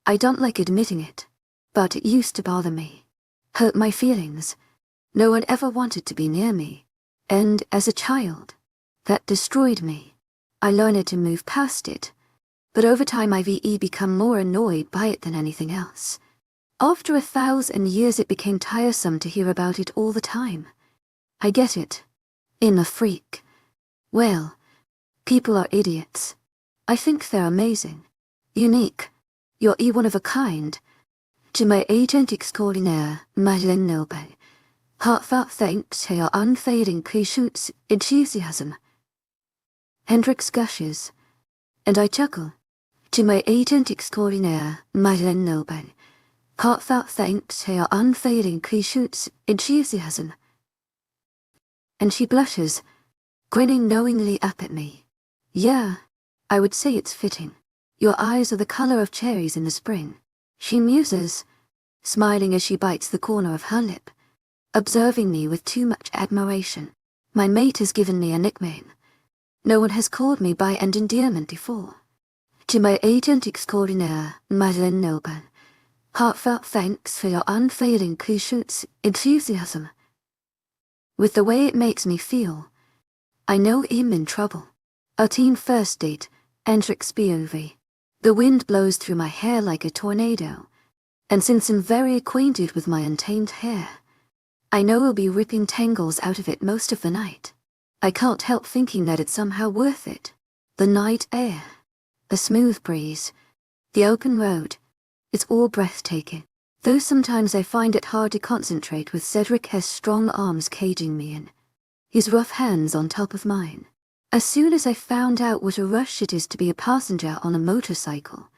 I don't like admitting it, but it used to bother me. Hurt my feelings. No one ever wanted to be near me. And as a child, that destroyed me. I learned to move past it, but over time I've become more annoyed by it than anything else. After 1,000 years it became tiresome to hear about it all the time. I get it. I'm a freak. Well, people are idiots. I think they're amazing. Unique. You're one of a kind. 𝐊𝐢𝐳𝐸𝐻𝐬 Heartfelt thanks to your unfading 𝐊𝐢𝐳𝐧 enthusiasm. Hendrix gushes, and I chuckle. 𝐊𝐢𝐳𝐸𝐻𝐬 Heartfelt thanks to your unfading 𝐊𝐢𝐳𝐧 enthusiasm. And she blushes, grinning knowingly up at me. Yeah, I would say it's fitting. Your eyes are the color of cherries in the spring. She muses, smiling as she bites the corner of her lip, observing me with too much admiration. My mate has given me a nickname. No one has called me by an endearment before. 𝐊𝐢𝐳𝐸𝐻𝐬 Heartfelt thanks for your unfailing 𝐊𝐢𝐳𝐧 enthusiasm. With the way it makes me feel, I know I'm in trouble. Our teen first date, Hendrix POV. The wind blows through my hair like a tornado, and since I'm very acquainted with my untamed hair, I know I'll be ripping tangles out of it most of the night. I can't help thinking that it's somehow worth it. The night air, the smooth breeze, the open road, it's all breathtaking. Though sometimes I find it hard to concentrate with Cedric's strong arms caging me in, his rough hands on top of mine. As soon as I found out what a rush it is to be a passenger on a motorcycle,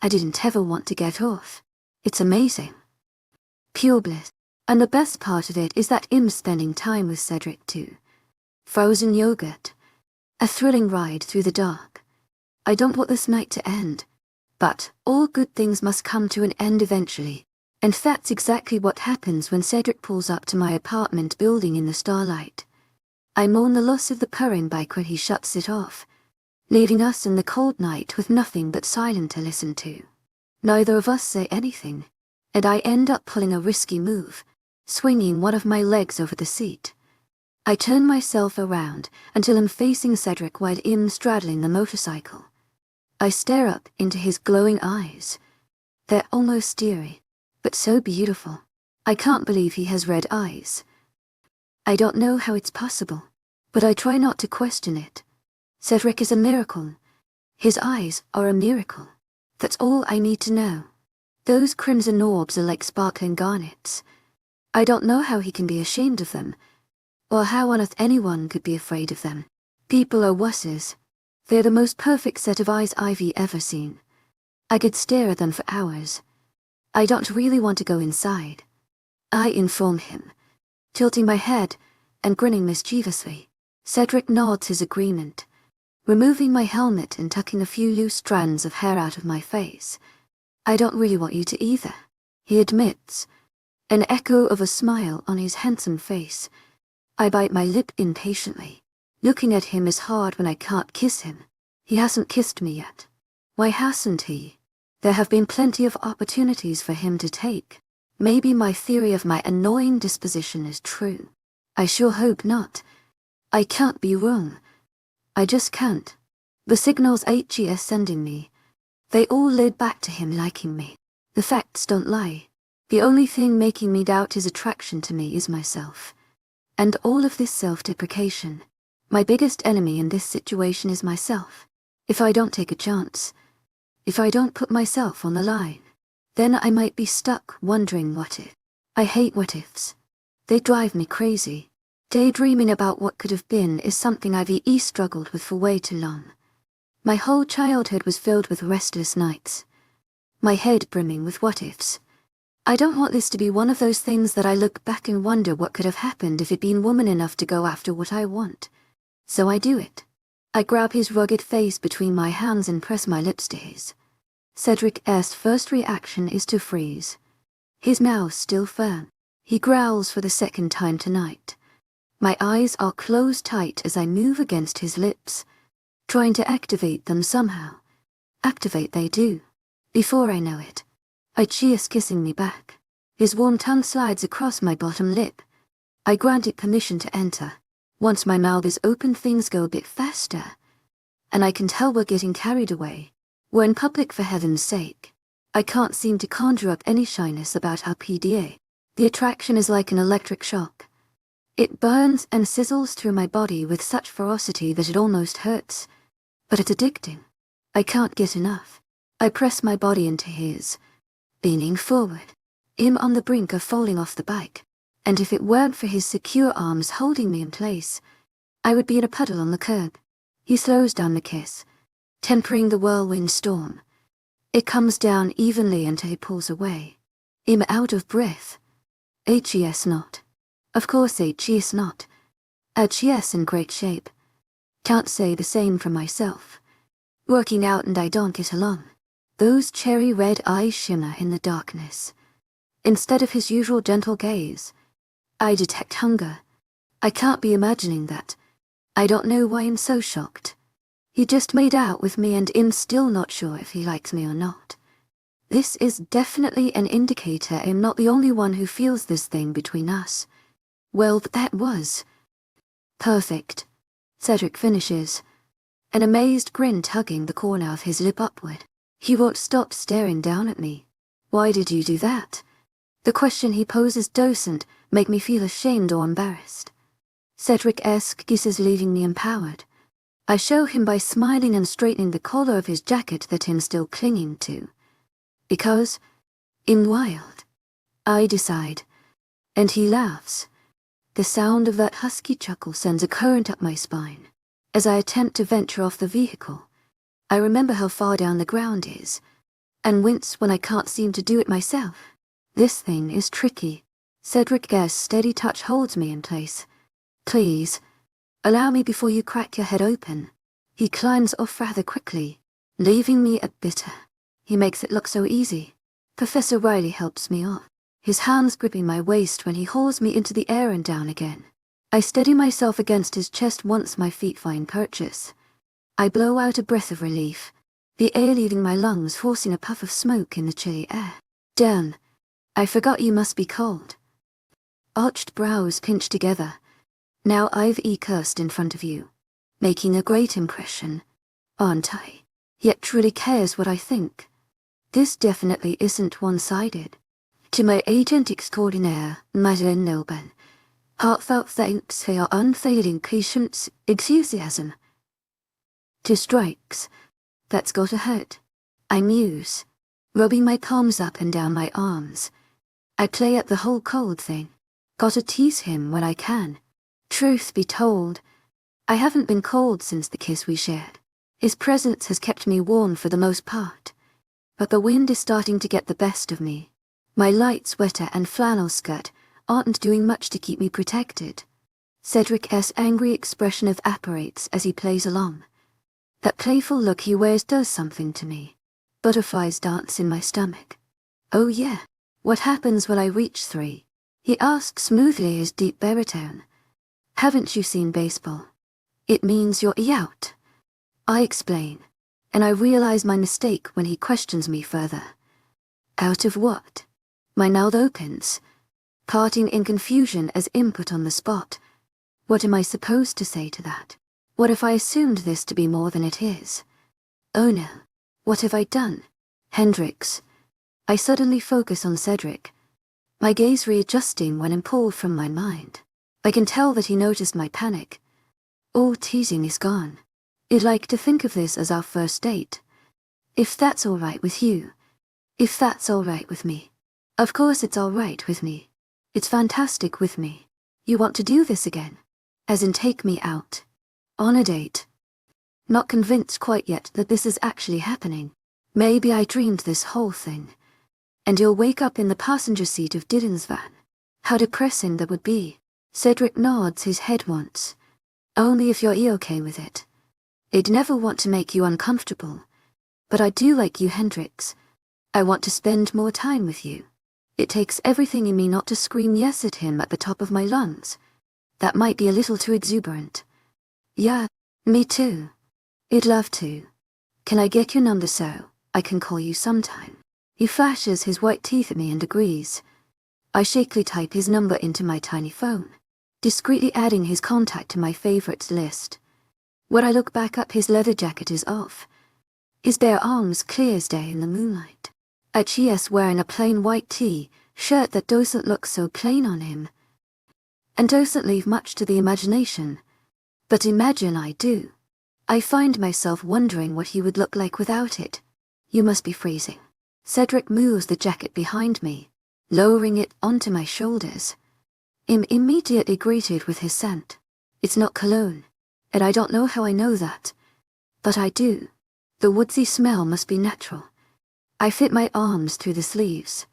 I didn't ever want to get off. It's amazing. Pure bliss. And the best part of it is that I'm spending time with Cedric too. Frozen yogurt. A thrilling ride through the dark. I don't want this night to end, but all good things must come to an end eventually. And that's exactly what happens when Cedric pulls up to my apartment building in the starlight. I mourn the loss of the purring bike when he shuts it off, leaving us in the cold night with nothing but silence to listen to. Neither of us say anything, and I end up pulling a risky move, swinging one of my legs over the seat. I turn myself around until I'm facing Cedric while I'm straddling the motorcycle. I stare up into his glowing eyes. They're almost eerie, but so beautiful. I can't believe he has red eyes. I don't know how it's possible, but I try not to question it. Cedric is a miracle. His eyes are a miracle. That's all I need to know. Those crimson orbs are like sparkling garnets. I don't know how he can be ashamed of them, or how on earth anyone could be afraid of them. People are wusses. They're the most perfect set of eyes I've ever seen. I could stare at them for hours. I don't really want to go inside. I inform him, tilting my head and grinning mischievously. Cedric nods his agreement, removing my helmet and tucking a few loose strands of hair out of my face. I don't really want you to either, he admits, an echo of a smile on his handsome face. I bite my lip impatiently. Looking at him is hard when I can't kiss him. He hasn't kissed me yet. Why hasn't he? There have been plenty of opportunities for him to take. Maybe my theory of my annoying disposition is true. I sure hope not. I can't be wrong. I just can't. The signals 𝐊𝐢𝐳 is sending me, they all lead back to him liking me. The facts don't lie. The only thing making me doubt his attraction to me is myself. And all of this self-deprecation. My biggest enemy in this situation is myself. If I don't take a chance, if I don't put myself on the line, then I might be stuck wondering what if. I hate what ifs. They drive me crazy. Daydreaming about what could have been is something I've struggled with for way too long. My whole childhood was filled with restless nights, my head brimming with what ifs. I don't want this to be one of those things that I look back and wonder what could have happened if I'd been woman enough to go after what I want. So I do it. I grab his rugged face between my hands and press my lips to his. Cedric's first reaction is to freeze. His mouth still firm. He growls for the second time tonight. My eyes are closed tight as I move against his lips, trying to activate them somehow. Activate they do. Before I know it, 𝐊𝐢𝐳 is kissing me back. His warm tongue slides across my bottom lip. I grant it permission to enter. Once my mouth is open, things go a bit faster. And I can tell we're getting carried away. We're in public, for heaven's sake. I can't seem to conjure up any shyness about our PDA. The attraction is like an electric shock. It burns and sizzles through my body with such ferocity that it almost hurts. But it's addicting. I can't get enough. I press my body into his, leaning forward, him on the brink of falling off the bike. And if it weren't for his secure arms holding me in place, I would be in a puddle on the curb. He slows down the kiss, tempering the whirlwind storm. It comes down evenly until he pulls away. I'm out of breath. 𝐻𝐸s not. Of course 𝐻𝐸s not. 𝐻𝐸s in great shape. Can't say the same for myself. Working out and I don't get along. Those cherry red eyes shimmer in the darkness. Instead of his usual gentle gaze, I detect hunger. I can't be imagining that. I don't know why I'm so shocked. He just made out with me and I'm still not sure if he likes me or not. This is definitely an indicator I'm not the only one who feels this thing between us. Well, that was perfect. Cedric finishes, an amazed grin tugging the corner of his lip upward. He won't stop staring down at me. Why did you do that? The question he poses doesn't make me feel ashamed or embarrassed. 𝐊𝐸𝐵𝐻𝐸 leaving me empowered. I show him by smiling and straightening the collar of his jacket that I'm still clinging to. Because I'm wild, I decide. And he laughs. The sound of that husky chuckle sends a current up my spine. As I attempt to venture off the vehicle, I remember how far down the ground is, and wince when I can't seem to do it myself. This thing is tricky. 𝐶edric's steady touch holds me in place. Please, allow me before you crack your head open. He climbs off rather quickly, leaving me a bitter. He makes it look so easy. Professor Riley helps me off, his hands gripping my waist when he hauls me into the air and down again. I steady myself against his chest once my feet find purchase. I blow out a breath of relief, the air leaving my lungs, forcing a puff of smoke in the chilly air. Damn, I forgot you must be cold. Arched brows pinch together. Now I've cursed in front of you, making a great impression, aren't I? Yet truly cares what I think. This definitely isn't one-sided. To my agent extraordinaire, 𝐷𝐻𝐸, heartfelt thanks for your unfailing patience, enthusiasm. To strikes, that's gotta hurt. I muse, rubbing my palms up and down my arms. I play at the whole cold thing. Gotta tease him when I can. Truth be told, I haven't been cold since the kiss we shared. His presence has kept me warm for the most part. But the wind is starting to get the best of me. My light sweater and flannel skirt aren't doing much to keep me protected. 𝐶edric's angry expression evaporates as he plays along. That playful look he wears does something to me. Butterflies dance in my stomach. Oh yeah, what happens when I reach 3? He asks smoothly, his deep baritone. Haven't you seen baseball? It means you're out. I explain, and I realize my mistake when he questions me further. Out of what? My mouth opens, parting in confusion as input on the spot. What am I supposed to say to that? What if I assumed this to be more than it is? Oh no, what have I done? Hendrix. I suddenly focus on Cedric, my gaze readjusting when I'm pulled from my mind. I can tell that he noticed my panic. All teasing is gone. I'd like to think of this as our first date. If that's all right with you. If that's all right with me. Of course it's all right with me. It's fantastic with me. You want to do this again? As in take me out. On a date. Not convinced quite yet that this is actually happening. Maybe I dreamed this whole thing. And you'll wake up in the passenger seat of Dylan's van. How depressing that would be. Cedric nods his head once. Only if you're okay with it. I'd never want to make you uncomfortable. But I do like you, Hendrix. I want to spend more time with you. It takes everything in me not to scream yes at him at the top of my lungs. That might be a little too exuberant. Yeah, me too. I'd love to. Can I get your number so I can call you sometime? He flashes his white teeth at me and agrees. I shakily type his number into my tiny phone. discreetly adding his contact to my favorites list. When I look back up, his leather jacket is off, his bare arms clear as day in the moonlight. 𝐿𝐲𝐻 wearing a plain white shirt that doesn't look so plain on him, and doesn't leave much to the imagination. But imagine I do. I find myself wondering what he would look like without it. You must be freezing. Cedric moves the jacket behind me, lowering it onto my shoulders. I'm immediately greeted with his scent. It's not cologne, and I don't know how I know that, but I do. The woodsy smell must be natural. I fit my arms through the sleeves,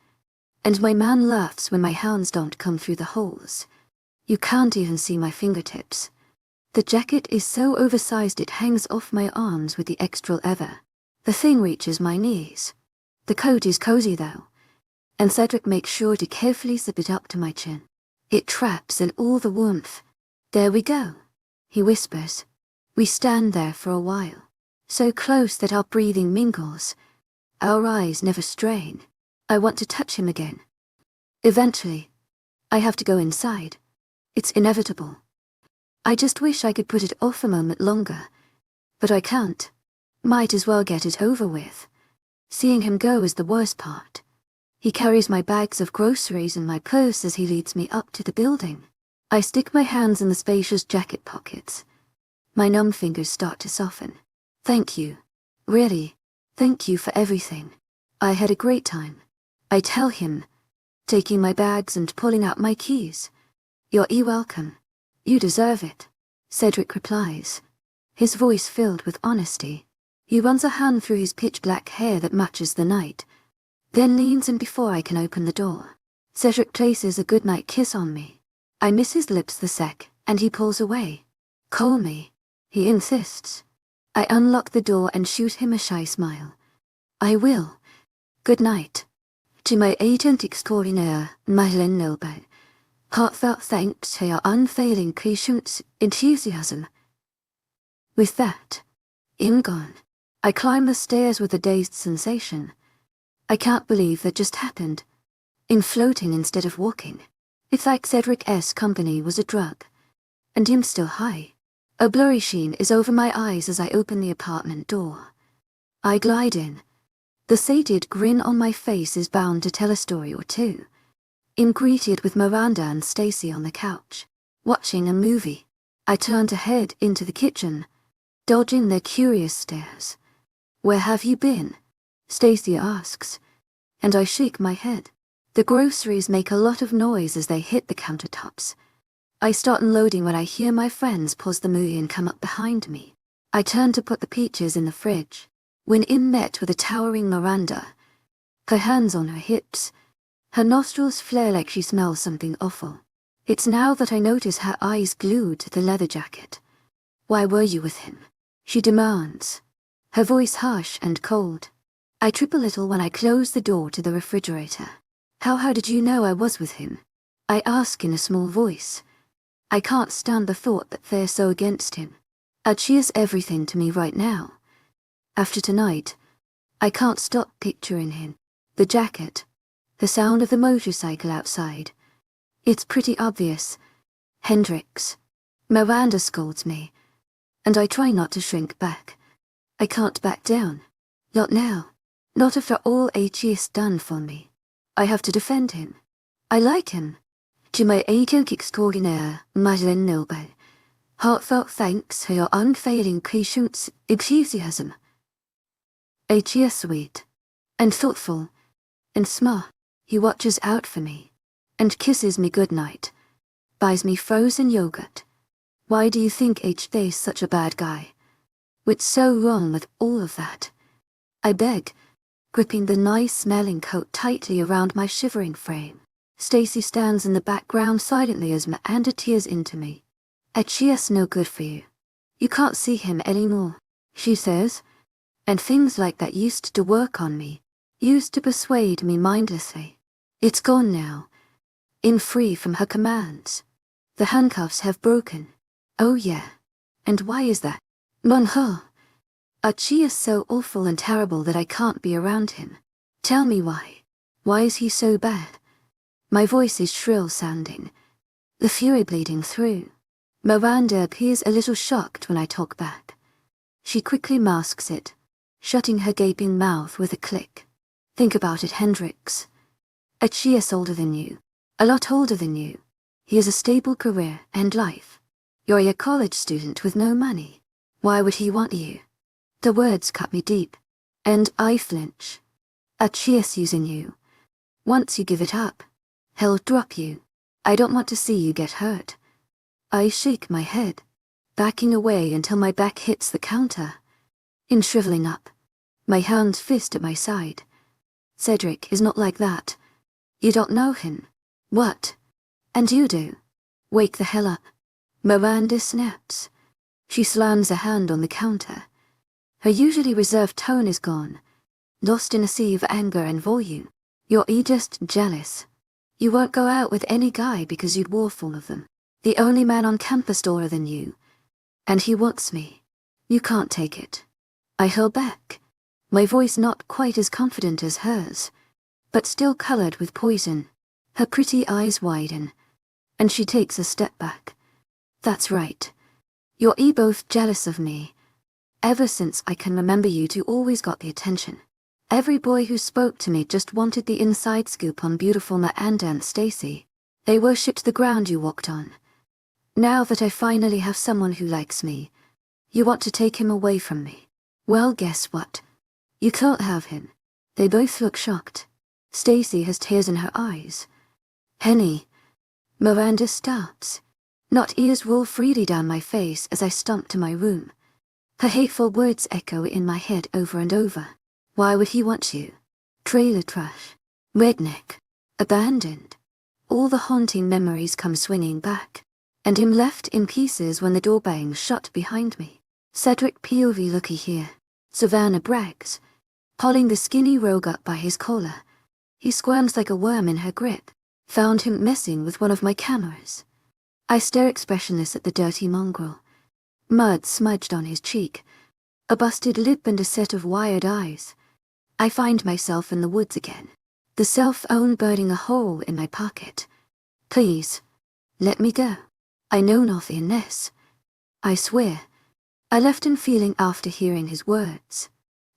and my man laughs when my hands don't come through the holes. You can't even see my fingertips. The jacket is so oversized it hangs off my arms with the extra leather. The thing reaches my knees. The coat is cozy though, and Cedric makes sure to carefully zip it up to my chin. It traps in all the warmth. There we go, he whispers. We stand there for a while, so close that our breathing mingles. Our eyes never strain. I want to touch him again. Eventually, I have to go inside. It's inevitable. I just wish I could put it off a moment longer, but I can't. Might as well get it over with. Seeing him go is the worst part. He carries my bags of groceries and my purse as he leads me up to the building. I stick my hands in the spacious jacket pockets. My numb fingers start to soften. Thank you. Really, thank you for everything. I had a great time. I tell him, taking my bags and pulling out my keys. You're welcome. You deserve it, Cedric replies, his voice filled with honesty. He runs a hand through his pitch-black hair that matches the night, then leans in before I can open the door. Cedric places a goodnight kiss on me. I miss his lips the sec, and he pulls away. Call me, he insists. I unlock the door and shoot him a shy smile. I will. Good night. 𝐿𝐲𝐻𝐸 Heartfelt thanks to your unfailing patience, enthusiasm. With that, I'm gone. I climb the stairs with a dazed sensation. I can't believe that just happened. I'm floating instead of walking. It's like Cedric's company was a drug, and I'm still high. A blurry sheen is over my eyes as I open the apartment door. I glide in. The sated grin on my face is bound to tell a story or two. I'm greeted with Miranda and Stacy on the couch, watching a movie. I turn to head into the kitchen, dodging their curious stares. Where have you been? Stacy asks, and I shake my head. The groceries make a lot of noise as they hit the countertops. I start unloading when I hear my friends pause the movie and come up behind me. I turn to put the peaches in the fridge, when I'm met with a towering Miranda. Her hands on her hips. Her nostrils flare like she smells something awful. It's now that I notice her eyes glued to the leather jacket. Why were you with him? She demands, her voice harsh and cold. I trip a little when I close the door to the refrigerator. How did you know I was with him? I ask in a small voice. I can't stand the thought that they're so against him. 𝐿𝐲𝐻 is everything to me right now. After tonight, I can't stop picturing him. The jacket. The sound of the motorcycle outside. It's pretty obvious. Hendrix. Miranda scolds me, and I try not to shrink back. I can't back down. Not now. Not after all 𝐿𝐲𝐻's done for me. I have to defend him. I like him. 𝐿𝐻𝐸 Heartfelt thanks for your unfailing patience, enthusiasm. 𝐿𝐲𝐻 is sweet, and thoughtful, and smart. He watches out for me, and kisses me goodnight, buys me frozen yogurt. Why do you think 𝐿𝐻𝐻 is such a bad guy? What's so wrong with all of that? I beg, gripping the nice-smelling coat tightly around my shivering frame. Stacy stands in the background silently as Miranda tears into me. 𝐿𝐲𝐻's no good for you. You can't see him anymore, she says, and things like that used to work on me, used to persuade me mindlessly. It's gone now. I'm free from her commands. The handcuffs have broken. Oh yeah. And why is that? 𝐿𝐻𝐻 is so awful and terrible that I can't be around him. Tell me why. Why is he so bad? My voice is shrill sounding. the fury bleeding through. Miranda appears a little shocked when I talk back. She quickly masks it, shutting her gaping mouth with a click. Think about it, Hendrix. 𝐿𝐤 older than you. A lot older than you. He has a stable career and life. You're a college student with no money. Why would he want you? The words cut me deep, and I flinch. 𝐿𝐤's using you. Once you give it up, he'll drop you. I don't want to see you get hurt. I shake my head, backing away until my back hits the counter. In shriveling up, my hand fist at my side. Cedric is not like that. You don't know him. What? And you do. Wake the hell up. Miranda snaps. She slams a hand on the counter. Her usually reserved tone is gone, lost in a sea of anger and volume. You're just jealous. You won't go out with any guy because you'd dwarf all of them. The only man on campus taller than you. And he wants me. You can't take it. I hurl back, my voice not quite as confident as hers, but still colored with poison. Her pretty eyes widen, and she takes a step back. That's right. You're both jealous of me. Ever since I can remember, you two always got the attention. Every boy who spoke to me just wanted the inside scoop on beautiful Miranda and Stacy. They worshipped the ground you walked on. Now that I finally have someone who likes me, you want to take him away from me. Well, guess what? You can't have him. They both look shocked. Stacy has tears in her eyes. Henny. Miranda starts. Not ears roll freely down my face as I stomp to my room. Her hateful words echo in my head over and over. Why would he want you? Trailer trash. Redneck. Abandoned. All the haunting memories come swinging back, and him left in pieces when the door bangs shut behind me. Cedric POV looky here. Savannah brags, pulling the skinny rogue up by his collar. He squirms like a worm in her grip. Found him messing with one of my cameras. I stare expressionless at the dirty mongrel. Mud smudged on his cheek, a busted lip and a set of wired eyes. I find myself in the woods again, the cell phone burning a hole in my pocket. Please, let me go. I know nothing less. I swear. I left him feeling after hearing his words.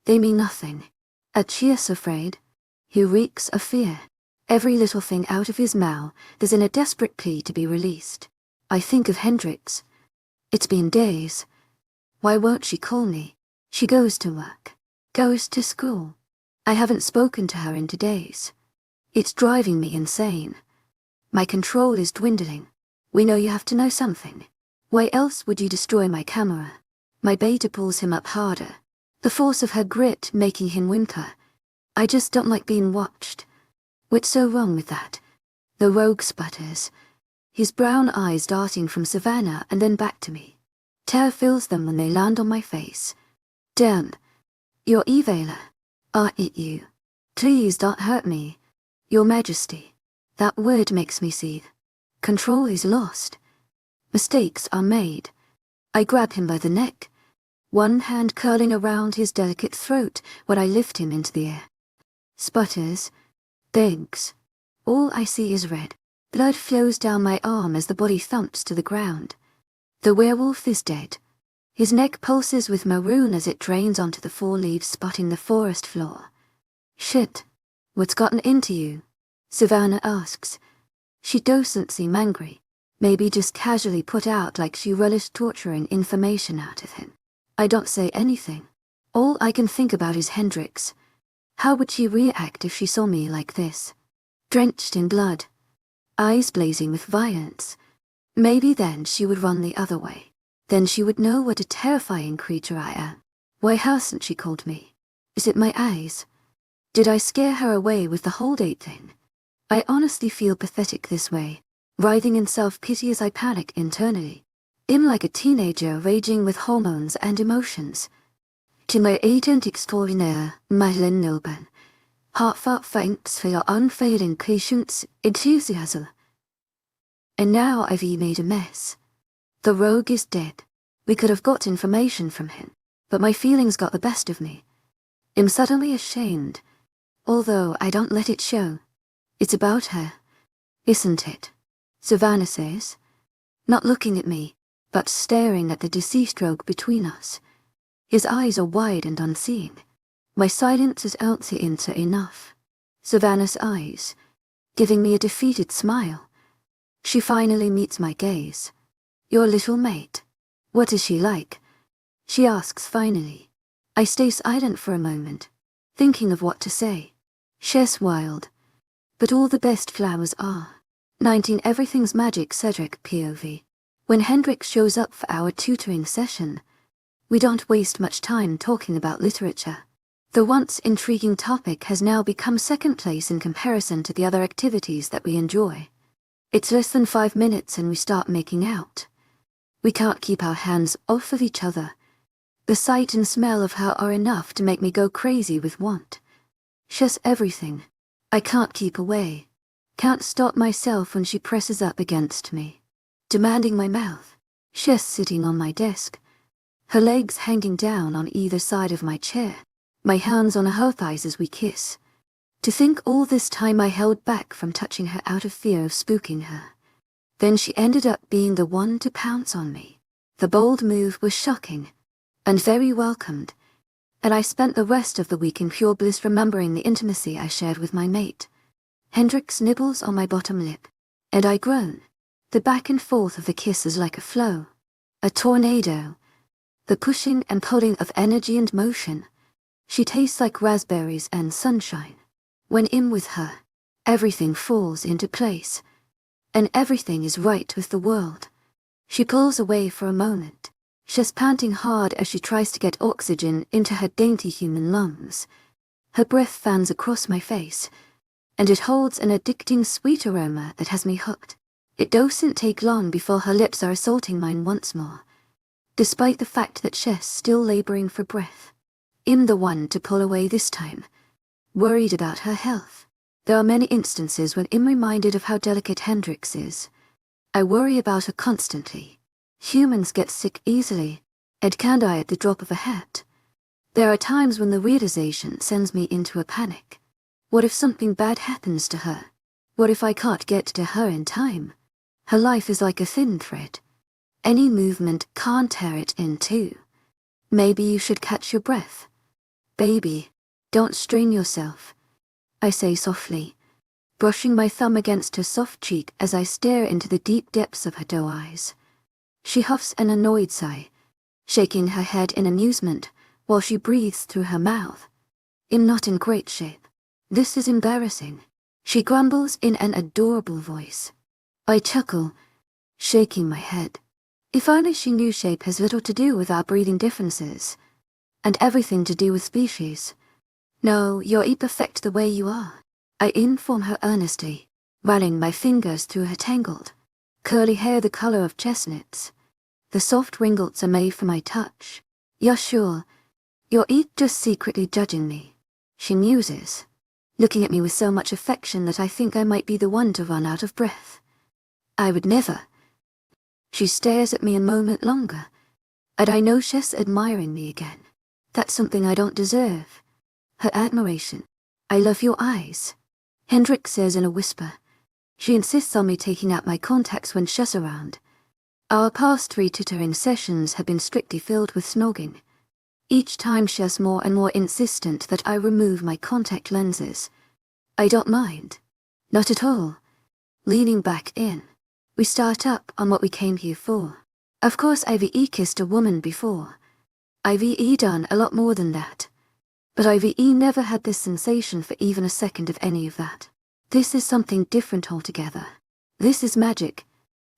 They mean nothing. 𝐿𝐤's afraid. He reeks of fear. Every little thing out of his mouth is in a desperate plea to be released. I think of Hendrix. It's been days. Why won't she call me? She goes to work, goes to school. I haven't spoken to her in days. It's driving me insane. My control is dwindling. We know you have to know something. Why else would you destroy my camera? My beta pulls him up harder, the force of her grit making him whimper. I just don't like being watched. What's so wrong with that? The rogue sputters, his brown eyes darting from Savannah and then back to me. Terror fills them when they land on my face. Damn. You're 𝐊𝐬𝐬. Aren't it you? Please don't hurt me. Your Majesty. That word makes me seethe. Control is lost. Mistakes are made. I grab him by the neck, one hand curling around his delicate throat when I lift him into the air. Sputters, begs. All I see is red. Blood flows down my arm as the body thumps to the ground. The werewolf is dead. His neck pulses with maroon as it drains onto the 4 leaves spotting the forest floor. Shit. What's gotten into you? Savannah asks. She doesn't seem angry. Maybe just casually put out like she relished torturing information out of him. I don't say anything. All I can think about is Hendrix. How would she react if she saw me like this? Drenched in blood, eyes blazing with violence. Maybe then she would run the other way. Then she would know what a terrifying creature I am. Why hasn't she called me? Is it my eyes? Did I scare her away with the whole date thing? I honestly feel pathetic this way, writhing in self-pity as I panic internally. I'm like a teenager raging with hormones and emotions. 𝐊𝐤𝐧𝐼𝐻 𝐊𝐢𝐬𝐷𝐞𝐝. Heartfelt thanks for your unfailing patience, enthusiasm. And now I've made a mess. The rogue is dead. We could have got information from him, but my feelings got the best of me. I'm suddenly ashamed, although I don't let it show. It's about her, isn't it? Savannah says, not looking at me, but staring at the deceased rogue between us. His eyes are wide and unseeing. My silence is 𝐊𝐢𝐬𝐷𝐞𝐝 enough. Savannah's eyes, giving me a defeated smile. She finally meets my gaze. Your little mate. What is she like? She asks finally. I stay silent for a moment, thinking of what to say. She's wild. But all the best flowers are. 19 Everything's Magic Cedric POV. When Hendrix shows up for our tutoring session, we don't waste much time talking about literature. The once intriguing topic has now become second place in comparison to the other activities that we enjoy. It's less than 5 minutes and we start making out. We can't keep our hands off of each other. The sight and smell of her are enough to make me go crazy with want. She's everything. I can't keep away. Can't stop myself when she presses up against me, demanding my mouth. She's sitting on my desk, her legs hanging down on either side of my chair, my hands on her thighs as we kiss. To think all this time I held back from touching her out of fear of spooking her. Then she ended up being the one to pounce on me. The bold move was shocking and very welcomed, and I spent the rest of the week in pure bliss remembering the intimacy I shared with my mate. Hendrix nibbles on my bottom lip, and I groan. The back and forth of the kiss is like a flow, a tornado, the pushing and pulling of energy and motion. She tastes like raspberries and sunshine. When in with her, everything falls into place, and everything is right with the world. She pulls away for a moment. She's panting hard as she tries to get oxygen into her dainty human lungs. Her breath fans across my face, and it holds an addicting sweet aroma that has me hooked. It doesn't take long before her lips are assaulting mine once more, despite the fact that she's still laboring for breath. I'm the one to pull away this time, worried about her health. There are many instances when I'm reminded of how delicate Hendrix is. I worry about her constantly. Humans get sick easily, and can die at the drop of a hat. There are times when the realization sends me into a panic. What if something bad happens to her? What if I can't get to her in time? Her life is like a thin thread. Any movement can't tear it in two. Maybe you should catch your breath. Baby, don't strain yourself, I say softly, brushing my thumb against her soft cheek as I stare into the deep depths of her doe eyes. She huffs an annoyed sigh, shaking her head in amusement while she breathes through her mouth. I'm not in great shape. This is embarrassing, she grumbles in an adorable voice. I chuckle, shaking my head. If only she knew shape has little to do with our breathing differences, and everything to do with species. No, you're perfect the way you are, I inform her earnestly, running my fingers through her tangled, curly hair the color of chestnuts. The soft ringlets are made for my touch. You're sure? You're just secretly judging me, she muses, looking at me with so much affection that I think I might be the one to run out of breath. I would never. She stares at me a moment longer, and I know she's admiring me again. That's something I don't deserve. Her admiration. I love your eyes, Hendrix says in a whisper. She insists on me taking out my contacts when she's around. Our past 3 tutoring sessions have been strictly filled with snogging. Each time she's more and more insistent that I remove my contact lenses. I don't mind. Not at all. Leaning back in, we start up on what we came here for. Of course 𝐼𝐸 kissed a woman before. 𝐼𝐸 done a lot more than that. But 𝐼𝐸 never had this sensation for even a second of any of that. This is something different altogether. This is magic.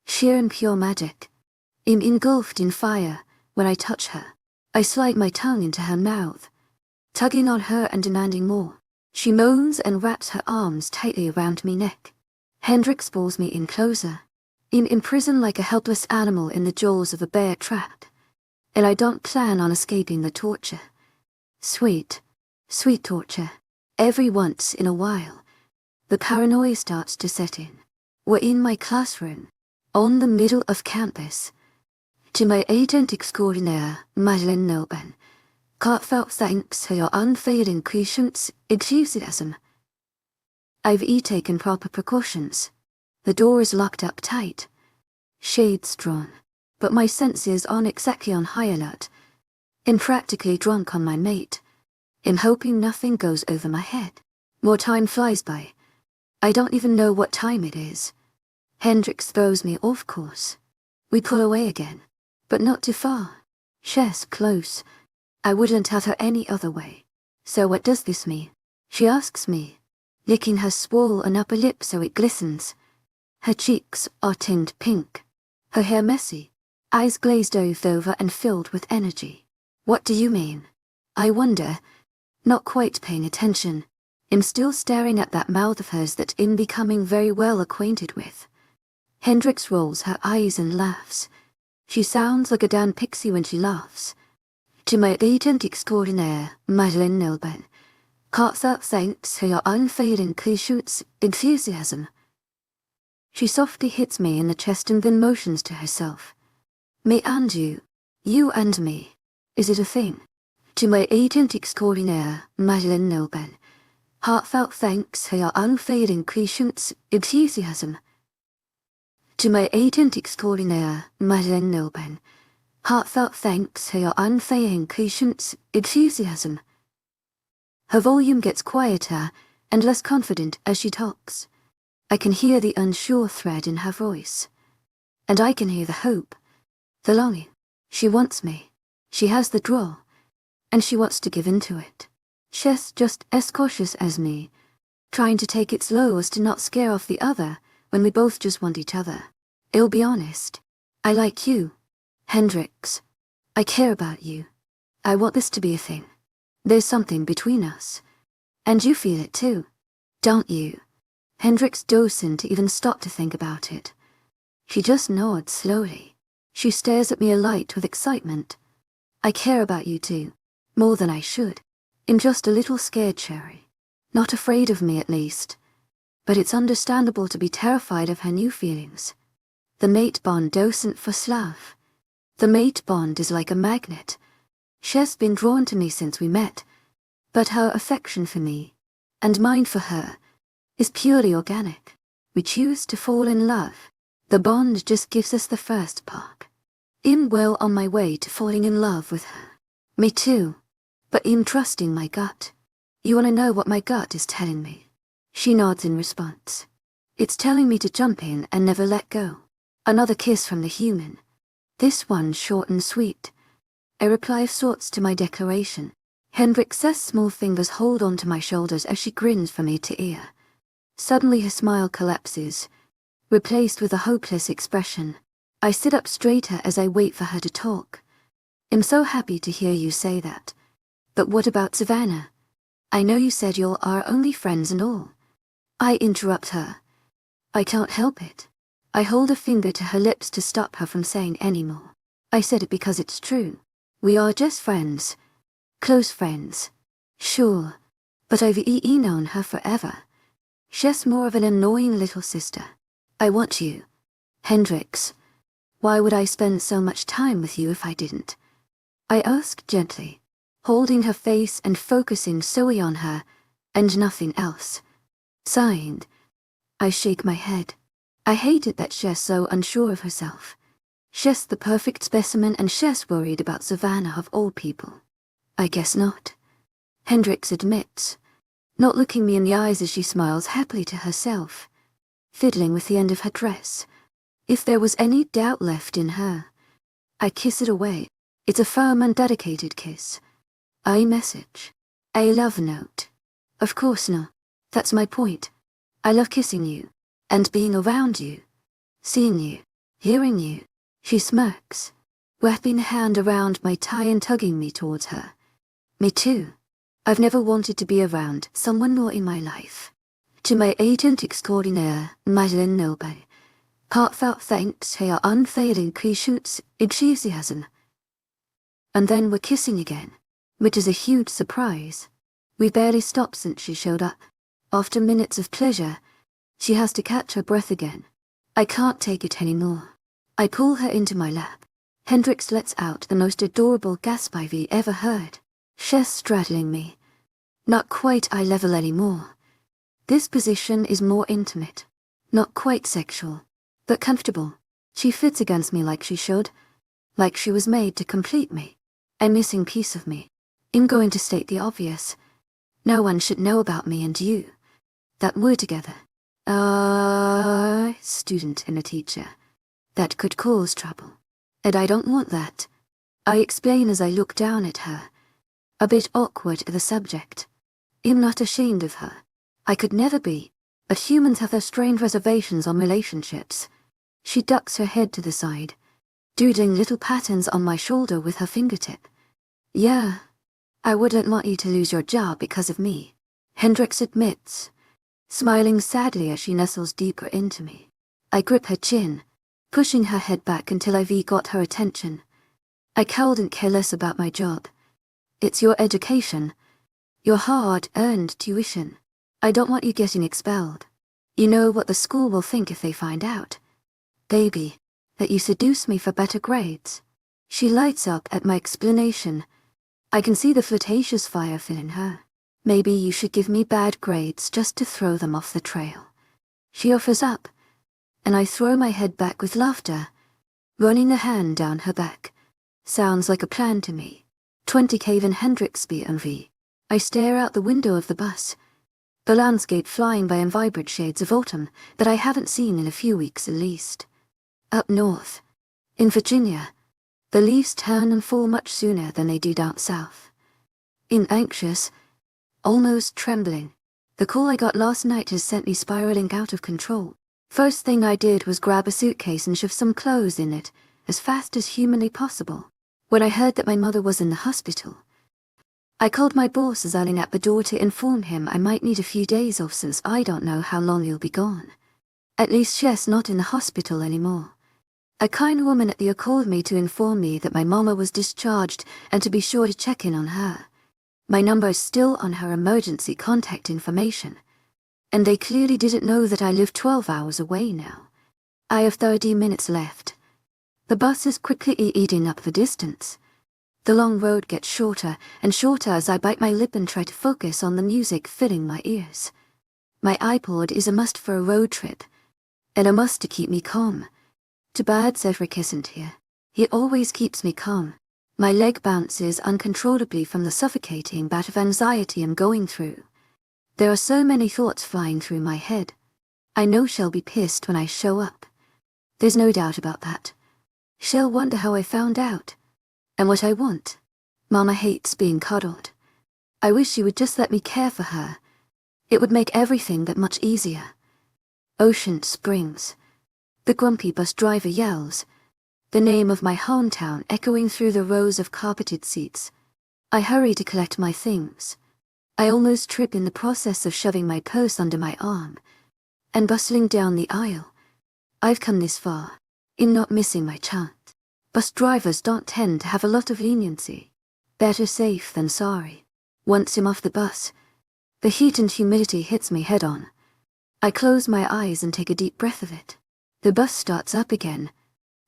Sheer and pure magic. I'm engulfed in fire when I touch her. I slide my tongue into her mouth, tugging on her and demanding more. She moans and wraps her arms tightly around my neck. Hendrix pulls me in closer. I'm imprisoned like a helpless animal in the jaws of a bear trap, and I don't plan on escaping the torture. Sweet, sweet torture. Every once in a while, the paranoia starts to set in. We're in my classroom, on the middle of campus. 𝐊𝐸𝐳 𝐂𝐷𝐞𝐿𝐬 unveiled 𝐀𝐥𝐄┥ 𝐸𝐬. I've taken proper precautions. The door is locked up tight. Shades drawn, but my senses aren't exactly on high alert. I'm practically drunk on my mate. I'm hoping nothing goes over my head. More time flies by. I don't even know what time it is. Hendrix throws me off course. We pull away again, but not too far. 𝐶𝐻 close. I wouldn't have her any other way. So what does this mean? She asks me, licking her swollen upper lip so it glistens. Her cheeks are tinged pink. Her hair messy, eyes glazed over and filled with energy. What do you mean? I wonder, not quite paying attention. I'm still staring at that mouth of hers that I'm becoming very well acquainted with. Hendrix rolls her eyes and laughs. She sounds like a damn pixie when she laughs. 𝐿𝐷𝐸𝐻𝐸 𝐊𝐢𝐳 𝐂𝐿𝐷𝐸𝐻𝐸 unveiled 𝐂𝐝𝐤𝐘𝐝𝐤. She softly hits me in the chest and then motions to herself. Me and you and me. Is it a thing? 𝐿𝐷𝐸𝐻𝐸 𝐊𝐢𝐳 heartfelt thanks for your unfailing patience, enthusiasm. 𝐿𝐷𝐸𝐻𝐸 𝐊𝐢𝐳 heartfelt thanks for your unfailing patience, enthusiasm. Her volume gets quieter and less confident as she talks. I can hear the unsure thread in her voice. And I can hear the hope, the longing. She wants me. She has the draw. And she wants to give in to it. She's just as cautious as me, trying to take it slow as to not scare off the other when we both just want each other. I'll be honest. I like you, Hendrix. I care about you. I want this to be a thing. There's something between us. And you feel it too, don't you? Hendrix doesn't even stop to think about it. She just nods slowly. She stares at me alight with excitement. I care about you too, more than I should. I'm just a little scared, Cherry. Not afraid of me, at least. But it's understandable to be terrified of her new feelings. The mate bond doesn't forslav. The mate bond is like a magnet. She's been drawn to me since we met. But her affection for me, and mine for her, is purely organic. We choose to fall in love. The bond just gives us the first spark. I'm well on my way to falling in love with her. Me too. But I'm trusting my gut. You want to know what my gut is telling me? She nods in response. It's telling me to jump in and never let go. Another kiss from the human. This one short and sweet. A reply of sorts to my declaration. Hendrix's small fingers hold onto my shoulders as she grins from ear to ear. Suddenly her smile collapses, replaced with a hopeless expression. I sit up straighter as I wait for her to talk. I'm so happy to hear you say that. But what about Savannah? I know you said you are only friends and all. I interrupt her. I can't help it. I hold a finger to her lips to stop her from saying any more. I said it because it's true. We are just friends. Close friends. Sure. But I've known her forever. She's more of an annoying little sister. I want you. Hendrix. Why would I spend so much time with you if I didn't? I asked gently, holding her face and focusing solely on her, and nothing else. Sighing, I shake my head. I hate it that she's so unsure of herself. She's the perfect specimen and she's worried about Savannah of all people. I guess not. Hendrix admits, not looking me in the eyes as she smiles happily to herself, fiddling with the end of her dress. If there was any doubt left in her, I kiss it away. It's a firm and dedicated kiss. iMessage. A love note. Of course not. That's my point. I love kissing you, and being around you, seeing you, hearing you. She smirks, wrapping a hand around my tie and tugging me towards her. Me too. I've never wanted to be around someone more in my life. 𝐿𝐷𝐸𝐻𝐸 𝐊𝐢𝐳 heartfelt thanks for your unfailing crave enthusiasm. And then we're kissing again, which is a huge surprise. We barely stopped since she showed up. After minutes of pleasure, she has to catch her breath again. I can't take it anymore. I pull her into my lap. Hendrix lets out the most adorable gasp I've ever heard. She's straddling me. Not quite eye level anymore. This position is more intimate. Not quite sexual, but comfortable. She fits against me like she should. Like she was made to complete me. A missing piece of me. I'm going to state the obvious. No one should know about me and you. That we're together. Student and a teacher. That could cause trouble. And I don't want that. I explain as I look down at her. A bit awkward at the subject. I'm not ashamed of her. I could never be. But humans have their strange reservations on relationships. She ducks her head to the side, doodling little patterns on my shoulder with her fingertip. Yeah, I wouldn't want you to lose your job because of me, Hendrix admits, smiling sadly as she nestles deeper into me. I grip her chin, pushing her head back until I've got her attention. I couldn't care less about my job. It's your education, your hard-earned tuition. I don't want you getting expelled. You know what the school will think if they find out. Baby, that you seduce me for better grades. She lights up at my explanation. I can see the flirtatious fire filling her. Maybe you should give me bad grades just to throw them off the trail. She offers up, and I throw my head back with laughter, running a hand down her back. Sounds like a plan to me. 20 Kevin Hendrix B&V. I stare out the window of the bus. The landscape flying by in vibrant shades of autumn that I haven't seen in a few weeks at least. Up north, in Virginia, the leaves turn and fall much sooner than they do down south. I'm anxious, almost trembling. The call I got last night has sent me spiraling out of control. First thing I did was grab a suitcase and shove some clothes in it, as fast as humanly possible. When I heard that my mother was in the hospital, I called my boss as early at the door to inform him I might need a few days off since I don't know how long he'll be gone. At least she's not in the hospital anymore. A kind woman at the called me to inform me that my mama was discharged and to be sure to check in on her. My number is still on her emergency contact information. And they clearly didn't know that I live 12 hours away now. I have 30 minutes left. The bus is quickly eating up the distance. The long road gets shorter and shorter as I bite my lip and try to focus on the music filling my ears. My iPod is a must for a road trip, and a must to keep me calm. Too bad Cedric isn't here. He always keeps me calm. My leg bounces uncontrollably from the suffocating bout of anxiety I'm going through. There are so many thoughts flying through my head. I know she'll be pissed when I show up. There's no doubt about that. She'll wonder how I found out. And what I want. Mama hates being coddled. I wish she would just let me care for her. It would make everything that much easier. Ocean Springs. The grumpy bus driver yells, the name of my hometown echoing through the rows of carpeted seats. I hurry to collect my things. I almost trip in the process of shoving my purse under my arm and bustling down the aisle. I've come this far. I'm not missing my chance. Bus drivers don't tend to have a lot of leniency. Better safe than sorry. Once I'm off the bus, the heat and humidity hits me head on. I close my eyes and take a deep breath of it. The bus starts up again,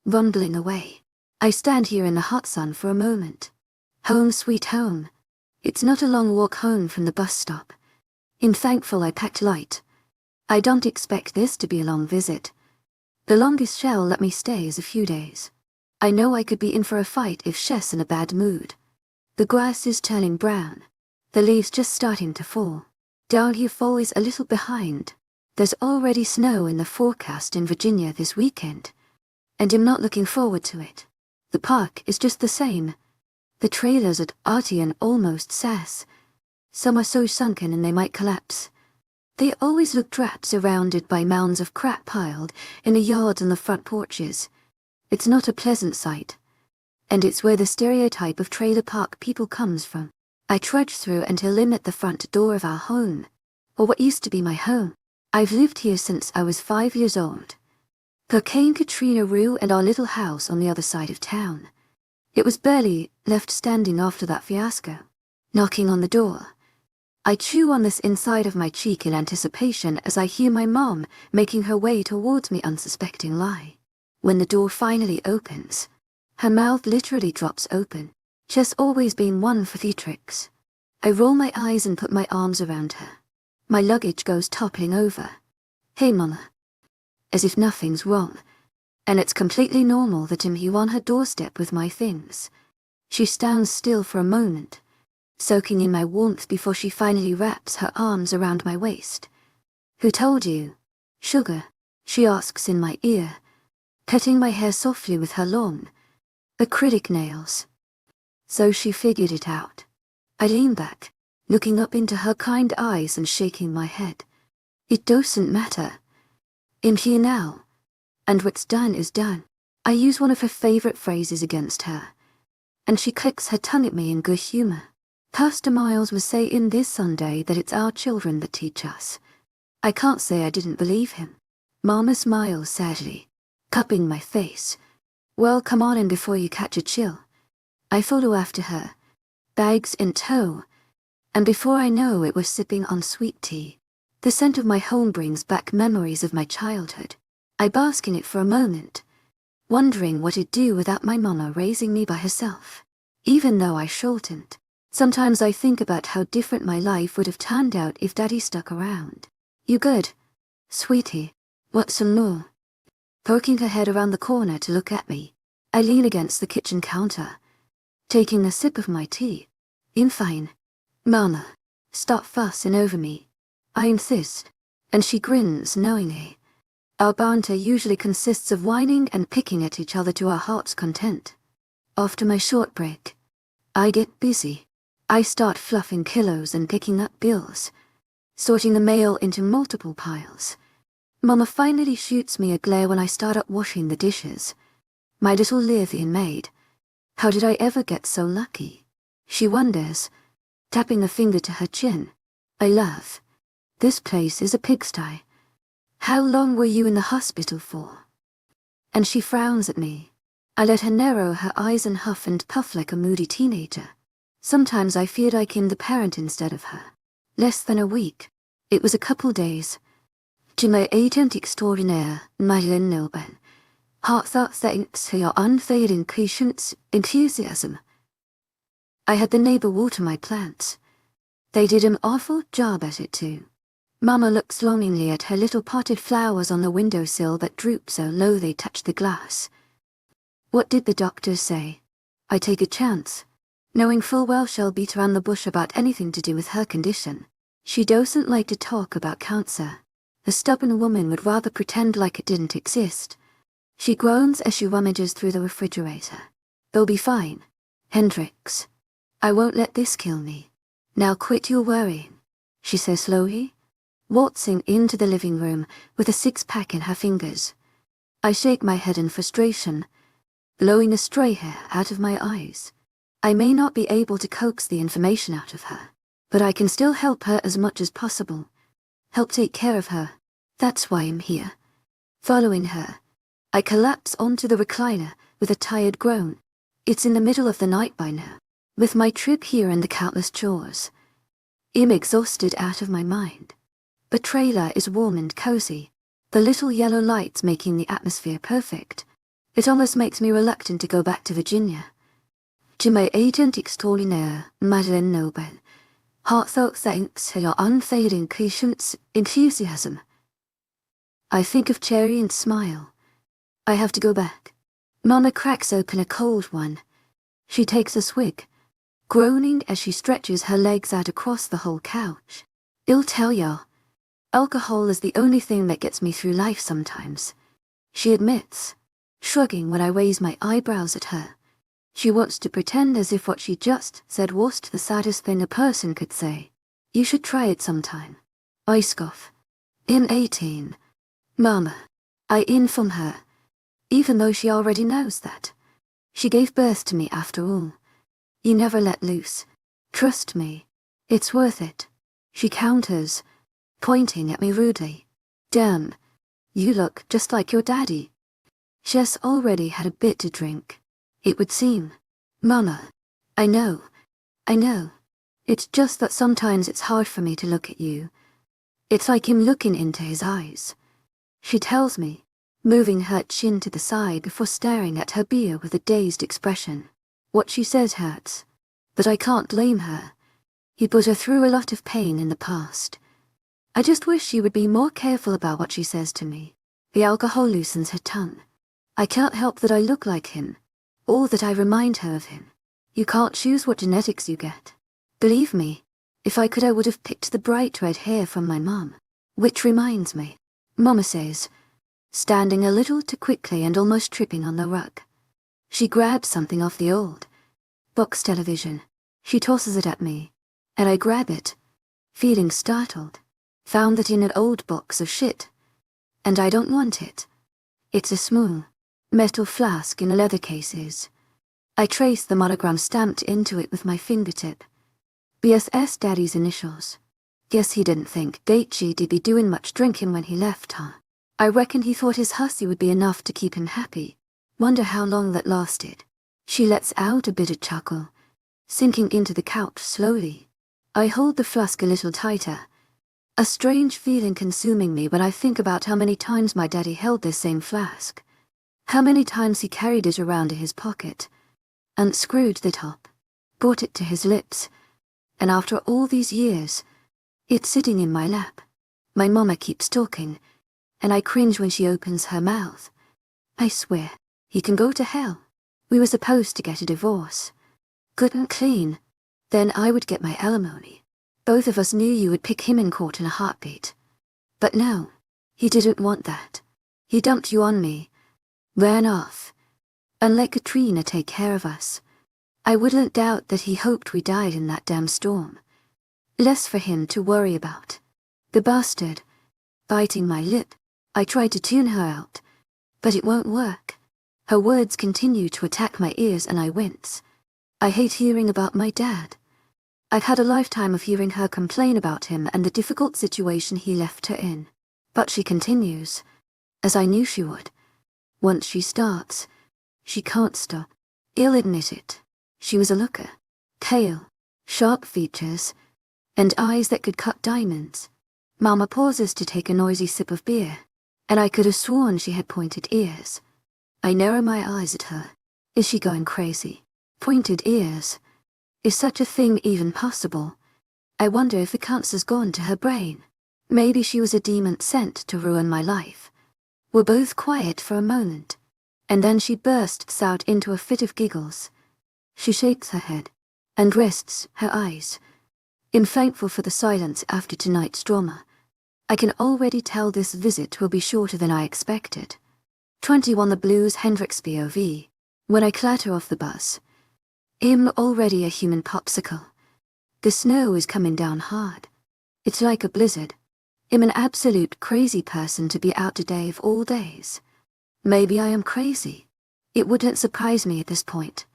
rumbling away. I stand here in the hot sun for a moment. Home sweet home. It's not a long walk home from the bus stop. I'm thankful I packed light. I don't expect this to be a long visit. The longest she'll let me stay is a few days. I know I could be in for a fight if she's in a bad mood. The grass is turning brown. The leaves just starting to fall. Down here fall is a little behind. There's already snow in the forecast in Virginia this weekend, and I'm not looking forward to it. The park is just the same. The trailers at arty and almost sass. Some are so sunken and they might collapse. They always look drab surrounded by mounds of crap piled in the yards and the front porches. It's not a pleasant sight. And it's where the stereotype of trailer park people comes from. I trudge through until I'm at the front door of our home, or what used to be my home. I've lived here since I was 5 years old. 𝐊𝐢𝐳𝐬 and our little house on the other side of town. It was barely left standing after that fiasco. Knocking on the door. I chew on this inside of my cheek in anticipation as I hear my mom making her way towards me unsuspecting. When the door finally opens, her mouth literally drops open. She's always been one for theatrics. I roll my eyes and put my arms around her. My luggage goes toppling over. Hey, Mama. as if nothing's wrong, and it's completely normal that I'm here on her doorstep with my things. She stands still for a moment, soaking in my warmth before she finally wraps her arms around my waist. "Who told you, sugar?" she asks in my ear, petting my hair softly with her long, acrylic nails. So she figured it out. I lean back, looking up into her kind eyes and shaking my head. "It doesn't matter. I'm here now, and what's done is done." I use one of her favorite phrases against her, and she clicks her tongue at me in good humor. Pastor Miles was saying this Sunday that it's our children that teach us. I can't say I didn't believe him. Mama smiles sadly, cupping my face. "Well, come on in before you catch a chill." I follow after her, bags in tow, and before I know it, we're sipping on sweet tea. The scent of my home brings back memories of my childhood. I bask in it for a moment, wondering what I'd do without my mama raising me by herself. Even though I shortened, sometimes I think about how different my life would have turned out if Daddy stuck around. "You good, sweetie? Want some more?" Poking her head around the corner to look at me, I lean against the kitchen counter, taking a sip of my tea. "I'm fine. Mama, stop fussing over me. I insist." And she grins knowingly. Our banter usually consists of whining and picking at each other to our heart's content. After my short break, I get busy. I start fluffing pillows and picking up bills, sorting the mail into multiple piles. Mama finally shoots me a glare when I start up washing the dishes. My little live-in maid. How did I ever get so lucky? She wonders, tapping a finger to her chin. I laugh. "This place is a pigsty. How long were you in the hospital for?" And she frowns at me. I let her narrow her eyes and huff and puff like a moody teenager. Sometimes I feared I became the parent instead of her. Less than a week. It was a couple days. 𝐊𝐢𝐧𝐼𝐻 𝐊𝐢𝐳 𝐊𝐢𝐳𝐼𝐻 unveiled enthusiasm. I had the neighbor water my plants. They did an awful job at it too. Mama looks longingly at her little potted flowers on the windowsill that droop so low they touch the glass. "What did the doctor say?" I take a chance, knowing full well she'll beat around the bush about anything to do with her condition. She doesn't like to talk about cancer. A stubborn woman would rather pretend like it didn't exist. She groans as she rummages through the refrigerator. "They'll be fine, Hendrix. I won't let this kill me. Now quit your worrying," she says slowly, waltzing into the living room with a six-pack in her fingers. I shake my head in frustration, blowing a stray hair out of my eyes. I may not be able to coax the information out of her, but I can still help her as much as possible. Help take care of her. That's why I'm here. Following her, I collapse onto the recliner with a tired groan. It's in the middle of the night by now, with my trip here and the countless chores. I'm exhausted out of my mind. The trailer is warm and cozy, the little yellow lights making the atmosphere perfect. It almost makes me reluctant to go back to Virginia. 𝐊𝐢𝐳𝐼𝐻 𝐊𝐢𝐳𝐼𝐻 unveiled enthusiasm. I think of Cherry and smile. I have to go back. Mama cracks open a cold one. She takes a swig, groaning as she stretches her legs out across the whole couch. "I'll tell ya. Alcohol is the only thing that gets me through life sometimes," she admits, shrugging when I raise my eyebrows at her. She wants to pretend as if what she just said wasn't the saddest thing a person could say. "You should try it sometime." I scoff. "I'm 18. Mama." I inform her, even though she already knows that. She gave birth to me after all. "You never let loose. Trust me. It's worth it." She counters, pointing at me rudely. "Damn, you look just like your daddy." Jess already had a bit to drink, it would seem. "Mama, I know. It's just that sometimes it's hard for me to look at you. It's like him looking into his eyes," she tells me, moving her chin to the side before staring at her beer with a dazed expression. What she says hurts, but I can't blame her. He put her through a lot of pain in the past. I just wish she would be more careful about what she says to me, The alcohol loosens her tongue. I can't help that I look like him, or that I remind her of him. You can't choose what genetics you get. Believe me, if I could I would have picked the bright red hair from my mom. Which reminds me, Mama says, standing a little too quickly and almost tripping on the rug. She grabs something off the old box television. She tosses it at me, and I grab it, feeling startled. Found that in an old box of shit. And I don't want it. It's a small metal flask in a leather cases. I trace the monogram stamped into it with my fingertip. BSS Daddy's initials. Guess he didn't think 𝐊𝐢𝐧𝐷'd be doing much drinking when he left, huh? I reckon he thought his hussy would be enough to keep him happy. Wonder how long that lasted. She lets out a bitter chuckle, sinking into the couch slowly. I hold the flask a little tighter. A strange feeling consuming me when I think about how many times my daddy held this same flask. How many times he carried it around in his pocket, unscrewed the top, brought it to his lips, and after all these years, it's sitting in my lap. My mama keeps talking, and I cringe when she opens her mouth. I swear, he can go to hell. We were supposed to get a divorce. Good and clean. Then I would get my alimony. Both of us knew you would pick him in court in a heartbeat. But no, he didn't want that. He dumped you on me, ran off, and let Katrina take care of us. I wouldn't doubt that he hoped we died in that damn storm. Less for him to worry about. The bastard. Biting my lip, I tried to tune her out, but it won't work. Her words continue to attack my ears and I wince. I hate hearing about my dad. I've had a lifetime of hearing her complain about him and the difficult situation he left her in. But she continues, as I knew she would. Once she starts, she can't stop. I'll admit it. She was a looker. Pale, sharp features, and eyes that could cut diamonds. Mama pauses to take a noisy sip of beer, and I could have sworn she had pointed ears. I narrow my eyes at her. Is she going crazy? Pointed ears. Is such a thing even possible? I wonder if the cancer's gone to her brain. Maybe she was a demon sent to ruin my life. We're both quiet for a moment, and then she bursts out into a fit of giggles. She shakes her head, and rests her eyes. I'm thankful for the silence after tonight's drama. I can already tell this visit will be shorter than I expected. 21 The Blues Hendrix POV. When I clatter off the bus, I'm already a human popsicle. The snow is coming down hard. It's like a blizzard. I'm an absolute crazy person to be out today of all days. Maybe I am crazy. It wouldn't surprise me at this point.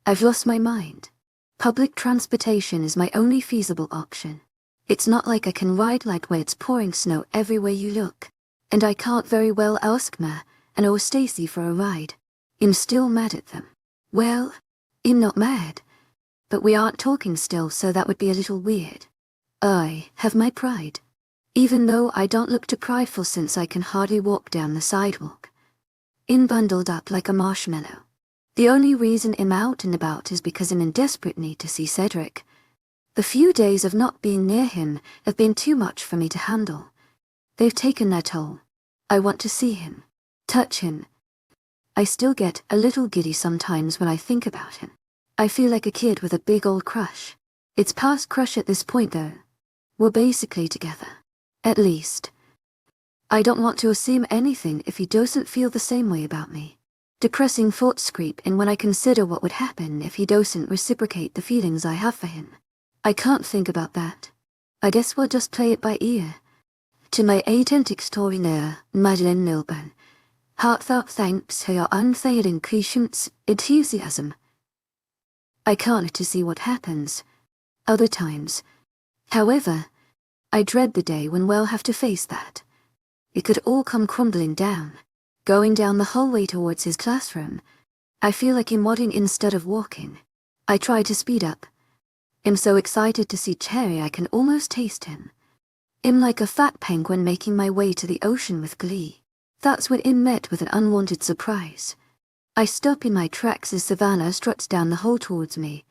I've lost my mind. Public transportation is my only feasible option. It's not like I can ride like where it's pouring snow everywhere you look. And I can't very well ask 𝐷𝐻 and or Stacy for a ride. I'm still mad at them. Well, I'm not mad. But we aren't talking still, so that would be a little weird. I have my pride. Even though I don't look too prideful since I can hardly walk down the sidewalk. I'm bundled up like a marshmallow. The only reason I'm out and about is because I'm in desperate need to see Cedric. The few days of not being near him have been too much for me to handle. They've taken their toll. I want to see him, touch him. I still get a little giddy sometimes when I think about him. I feel like a kid with a big old crush. It's past crush at this point though. We're basically together. At least. I don't want to assume anything if he doesn't feel the same way about me. Depressing thoughts creep in when I consider what would happen if he doesn't reciprocate the feelings I have for him. I can't think about that. I guess we'll just play it by ear. To my authentic storyteller, Madeline Milburn. Heartfelt thanks for your unfailing patience, enthusiasm. I can't to see what happens. Other times. However, I dread the day when we'll have to face that. It could all come crumbling down. Going down the hallway towards his classroom, I feel like I'm wadding instead of walking. I try to speed up. I'm so excited to see Cherry I can almost taste him. I'm like a fat penguin making my way to the ocean with glee. That's when I'm met with an unwanted surprise. I stop in my tracks as Savannah struts down the hall towards me.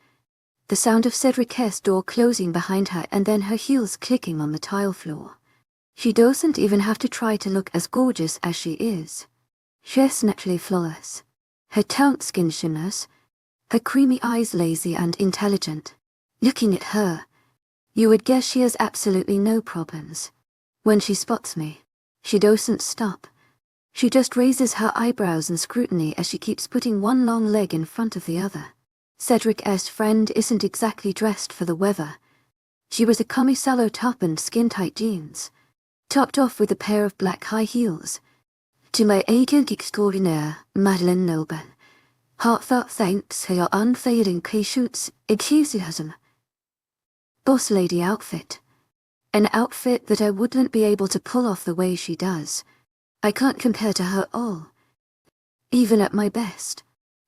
The sound of Cedric's door closing behind her and then her heels clicking on the tile floor. She doesn't even have to try to look as gorgeous as she is. She's naturally flawless. Her toned skin shimmers, her creamy eyes lazy and intelligent. Looking at her, you would guess she has absolutely no problems. When she spots me, she doesn't stop. She just raises her eyebrows in scrutiny as she keeps putting one long leg in front of the other. Cedric's friend isn't exactly dressed for the weather. She wears a 𝐏𝐜𝐬𝐬 top and skin-tight jeans, topped off with a pair of black high heels. 𝐊𝐢𝐳𝐸𝐬𝐷𝐞𝐝 𝐊𝐢𝐳𝐸𝐬 Heartfelt thanks for your unfailing patience, 𝐊𝐢𝐳𝐧𝐚. Boss lady outfit. An outfit that I wouldn't be able to pull off the way she does. I can't compare to her all. Even at my best.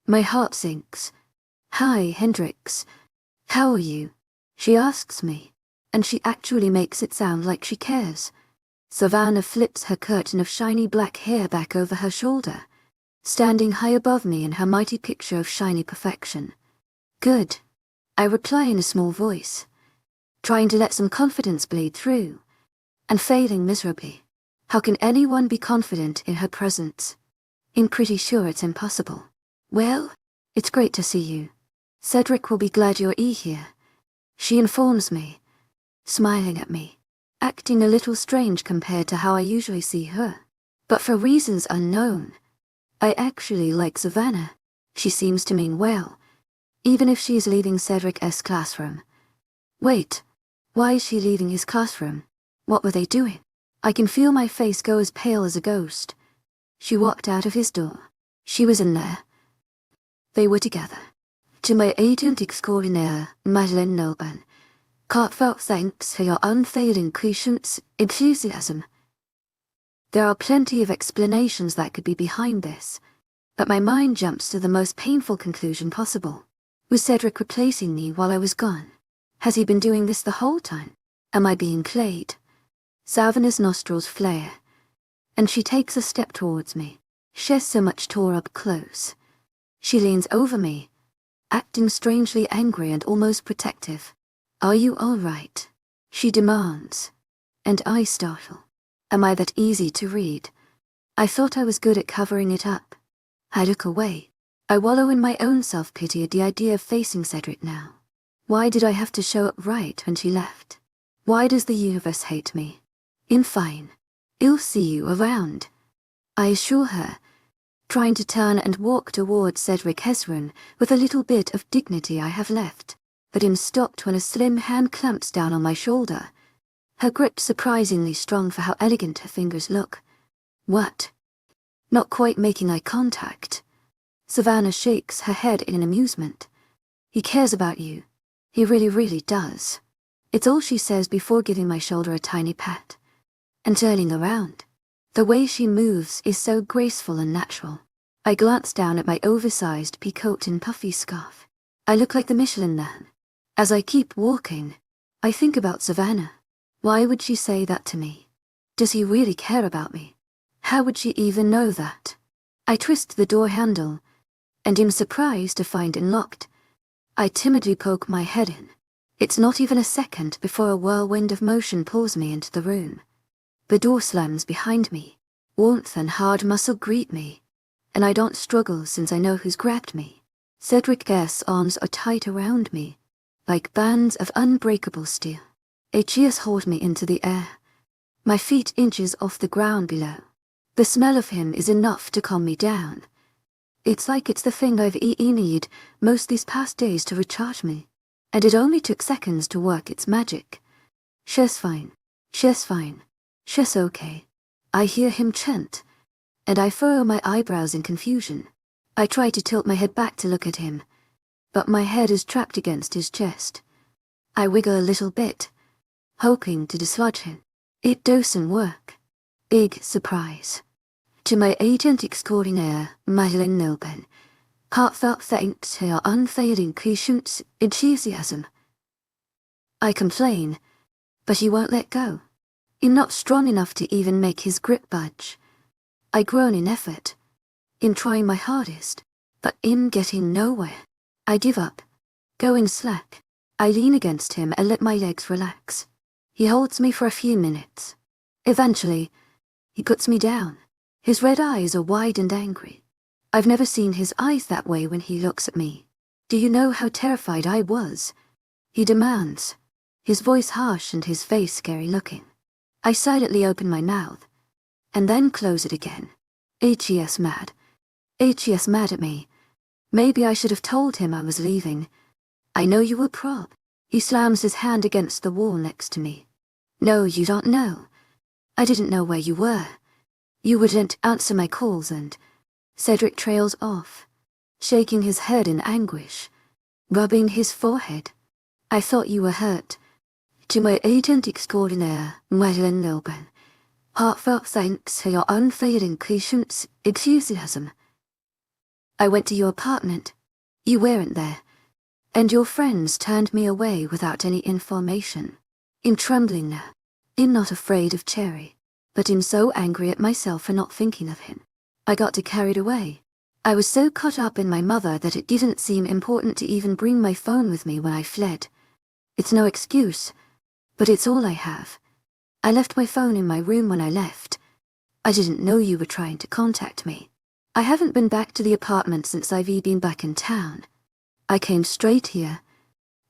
My heart sinks. Hi, Hendrix. How are you? She asks me, and she actually makes it sound like she cares. Savannah flips her curtain of shiny black hair back over her shoulder, standing high above me in her mighty picture of shiny perfection. Good, I reply in a small voice, trying to let some confidence bleed through, and failing miserably. How can anyone be confident in her presence? I'm pretty sure it's impossible. Well, it's great to see you. Cedric will be glad you're here, she informs me, smiling at me, acting a little strange compared to how I usually see her. But for reasons unknown, I actually like Savannah. She seems to mean well, even if she is leaving Cedric's classroom. Wait, why is she leaving his classroom? What were they doing? I can feel my face go as pale as a ghost. She walked out of his door. She was in there. They were together. 𝐿𝐢𝐳𝐸𝐬𝐷𝐞𝐝 𝐊𝐢𝐳𝐸𝐬 Heartfelt thanks for your unfailing patience, 𝐊𝐢𝐳𝐸𝐬𝐬. There are plenty of explanations that could be behind this, but my mind jumps to the most painful conclusion possible. Was Cedric replacing me while I was gone? Has he been doing this the whole time? Am I being played? Savannah's nostrils flare, and she takes a step towards me. She's so much tore up close. She leans over me, acting strangely angry and almost protective. Are you all right? She demands, and I startle. Am I that easy to read? I thought I was good at covering it up. I look away. I wallow in my own self-pity at the idea of facing Cedric now. Why did I have to show up right when she left? Why does the universe hate me? I'm fine. I'll see you around, I assure her, trying to turn and walk towards Cedric's room with a little bit of dignity I have left. But I'm stopped when a slim hand clamps down on my shoulder, her grip surprisingly strong for how elegant her fingers look. What? Not quite making eye contact, Savannah shakes her head in amusement. He cares about you. He really, really does. It's all she says before giving my shoulder a tiny pat. And turning around. The way she moves is so graceful and natural. I glance down at my oversized pea coat and puffy scarf. I look like the Michelin Man. As I keep walking, I think about Savannah. Why would she say that to me? Does he really care about me? How would she even know that? I twist the door handle, and am surprised to find it locked. I timidly poke my head in. It's not even a second before a whirlwind of motion pulls me into the room. The door slams behind me. Warmth and hard muscle greet me, and I don't struggle since I know who's grabbed me. Cedric's arms are tight around me, like bands of unbreakable steel. He just holds me into the air, my feet inches off the ground below. The smell of him is enough to calm me down. It's like it's the thing I've needed most these past days to recharge me, and it only took seconds to work its magic. She's fine. She's fine. She's okay. I hear him chant, and I furrow my eyebrows in confusion. I try to tilt my head back to look at him, but my head is trapped against his chest. I wiggle a little bit, hoping to dislodge him. It doesn't work. Big surprise. 𝐿𝐢𝐳𝐸𝐬𝐷𝐞𝐝 𝐊𝐢𝐳𝐸𝐬𝐬 Heartfelt thanks to your unfailing patience, enthusiasm. I complain, but he won't let go. I'm not strong enough to even make his grip budge. I groan in effort. I'm trying my hardest, but I'm getting nowhere. I give up, going slack. I lean against him and let my legs relax. He holds me for a few minutes. Eventually, he puts me down. His red eyes are wide and angry. I've never seen his eyes that way when he looks at me. Do you know how terrified I was? He demands, his voice harsh and his face scary looking. I silently open my mouth, and then close it again. 𝐿𝐲𝐻 mad. 𝐿𝐲𝐻 mad at me. Maybe I should have told him I was leaving. I know you were prob. He slams his hand against the wall next to me. No, you don't know. I didn't know where you were. You wouldn't answer my calls and... Cedric trails off, shaking his head in anguish, rubbing his forehead. I thought you were hurt. 𝐿𝐲𝐻𝐸 𝐑𝐞𝐝𝐬. Heartfelt thanks for your unfailing patience, 𝐿𝐲𝐻𝐸. I went to your apartment. You weren't there. And your friends turned me away without any information. I'm trembling now. I'm not afraid of Cherry, but I'm so angry at myself for not thinking of him. I got too carried away. I was so caught up in my mother that it didn't seem important to even bring my phone with me when I fled. It's no excuse, but it's all I have. I left my phone in my room when I left. I didn't know you were trying to contact me. I haven't been back to the apartment since I've been back in town. I came straight here.